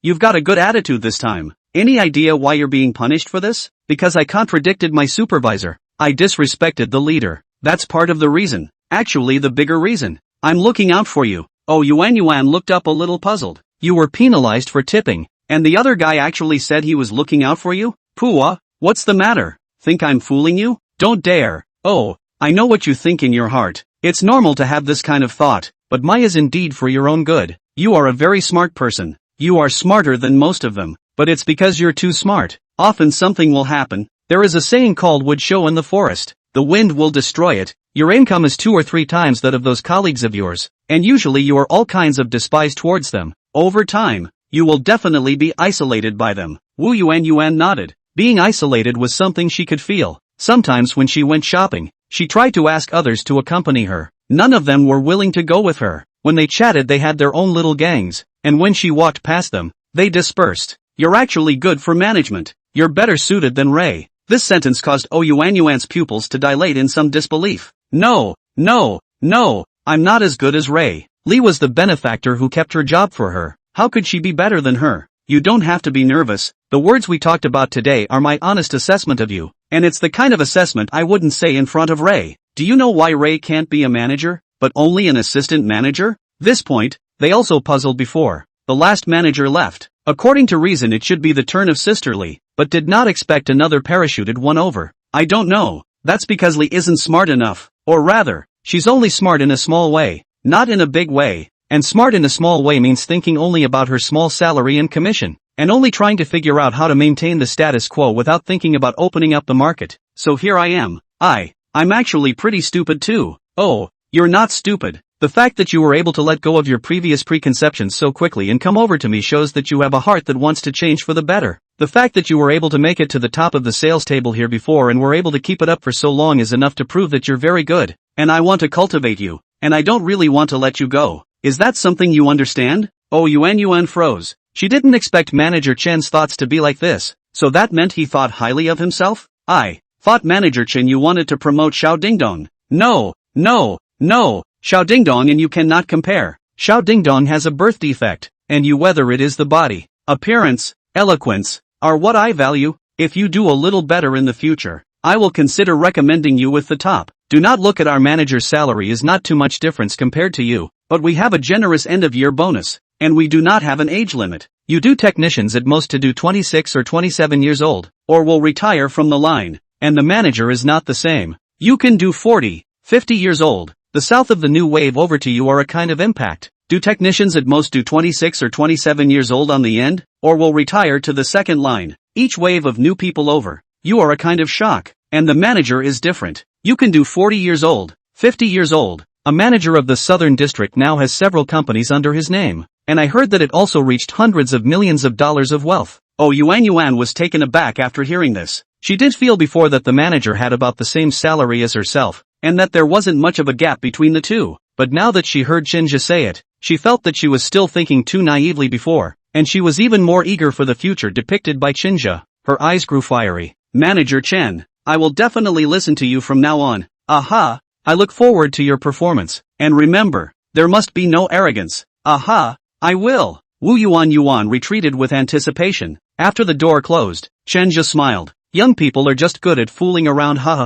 You've got a good attitude this time. Any idea why you're being punished for this? Because I contradicted my supervisor. I disrespected the leader. That's part of the reason. Actually, the bigger reason. I'm looking out for you. Oh, Yuan looked up a little puzzled. You were penalized for tipping, and the other guy actually said he was looking out for you? Pua, what's the matter? Think I'm fooling you? Don't dare. Oh, I know what you think in your heart. It's normal to have this kind of thought, but my is indeed for your own good. You are a very smart person. You are smarter than most of them, but it's because you're too smart. Often something will happen. There is a saying called wood show in the forest. The wind will destroy it. Your income is 2 or 3 times that of those colleagues of yours, and usually you are all kinds of despised towards them. Over time, you will definitely be isolated by them. Wu Yuan nodded. Being isolated was something she could feel. Sometimes when she went shopping, she tried to ask others to accompany her. None of them were willing to go with her. When they chatted they had their own little gangs, and when she walked past them, they dispersed. You're actually good for management. You're better suited than Ray. This sentence caused Yuan's pupils to dilate in some disbelief. No, no, no, I'm not as good as Ray. Lee was the benefactor who kept her job for her. How could she be better than her? You don't have to be nervous. The words we talked about today are my honest assessment of you. And it's the kind of assessment I wouldn't say in front of Ray. Do you know why Ray can't be a manager, but only an assistant manager? This point, they also puzzled before. The last manager left. According to reason it should be the turn of Sister Lee, but did not expect another parachuted one over. I don't know. That's because Lee isn't smart enough. Or rather, she's only smart in a small way, not in a big way. And smart in a small way means thinking only about her small salary and commission, and only trying to figure out how to maintain the status quo without thinking about opening up the market. So here I am. I'm actually pretty stupid too. Oh, you're not stupid. The fact that you were able to let go of your previous preconceptions so quickly and come over to me shows that you have a heart that wants to change for the better. The fact that you were able to make it to the top of the sales table here before and were able to keep it up for so long is enough to prove that you're very good. And I want to cultivate you. And I don't really want to let you go. Is that something you understand? Oh, Yuan froze. She didn't expect Manager Chen's thoughts to be like this. So that meant he thought highly of himself? I thought Manager Chen you wanted to promote Xiao Dingdong. No, no, no. Xiao Dingdong and you cannot compare. Xiao Dingdong has a birth defect, and you whether it is the body, appearance, eloquence, are what I value. If you do a little better in the future, I will consider recommending you with the top. Do not look at our manager's salary is not too much difference compared to you, but we have a generous end-of-year bonus, and we do not have an age limit. You do technicians at most to do 26 or 27 years old, or will retire from the line, and the manager is not the same. You can do 40, 50 years old. The south of the new wave over to you are a kind of impact. Do technicians at most do 26 or 27 years old on the end, or will retire to the second line? Each wave of new people over, you are a kind of shock, and the manager is different. You can do 40 years old, 50 years old. A manager of the Southern District now has several companies under his name, and I heard that it also reached hundreds of millions of dollars of wealth. Oh, Yuan was taken aback after hearing this. She did feel before that the manager had about the same salary as herself, and that there wasn't much of a gap between the two. But now that she heard Chinja say it, she felt that she was still thinking too naively before, and she was even more eager for the future depicted by Chinja. Her eyes grew fiery. Manager Chen, I will definitely listen to you from now on. Aha! I look forward to your performance. And remember, there must be no arrogance. Aha! I will. Wu Yuan retreated with anticipation. After the door closed, Chenja smiled. Young people are just good at fooling around, haha.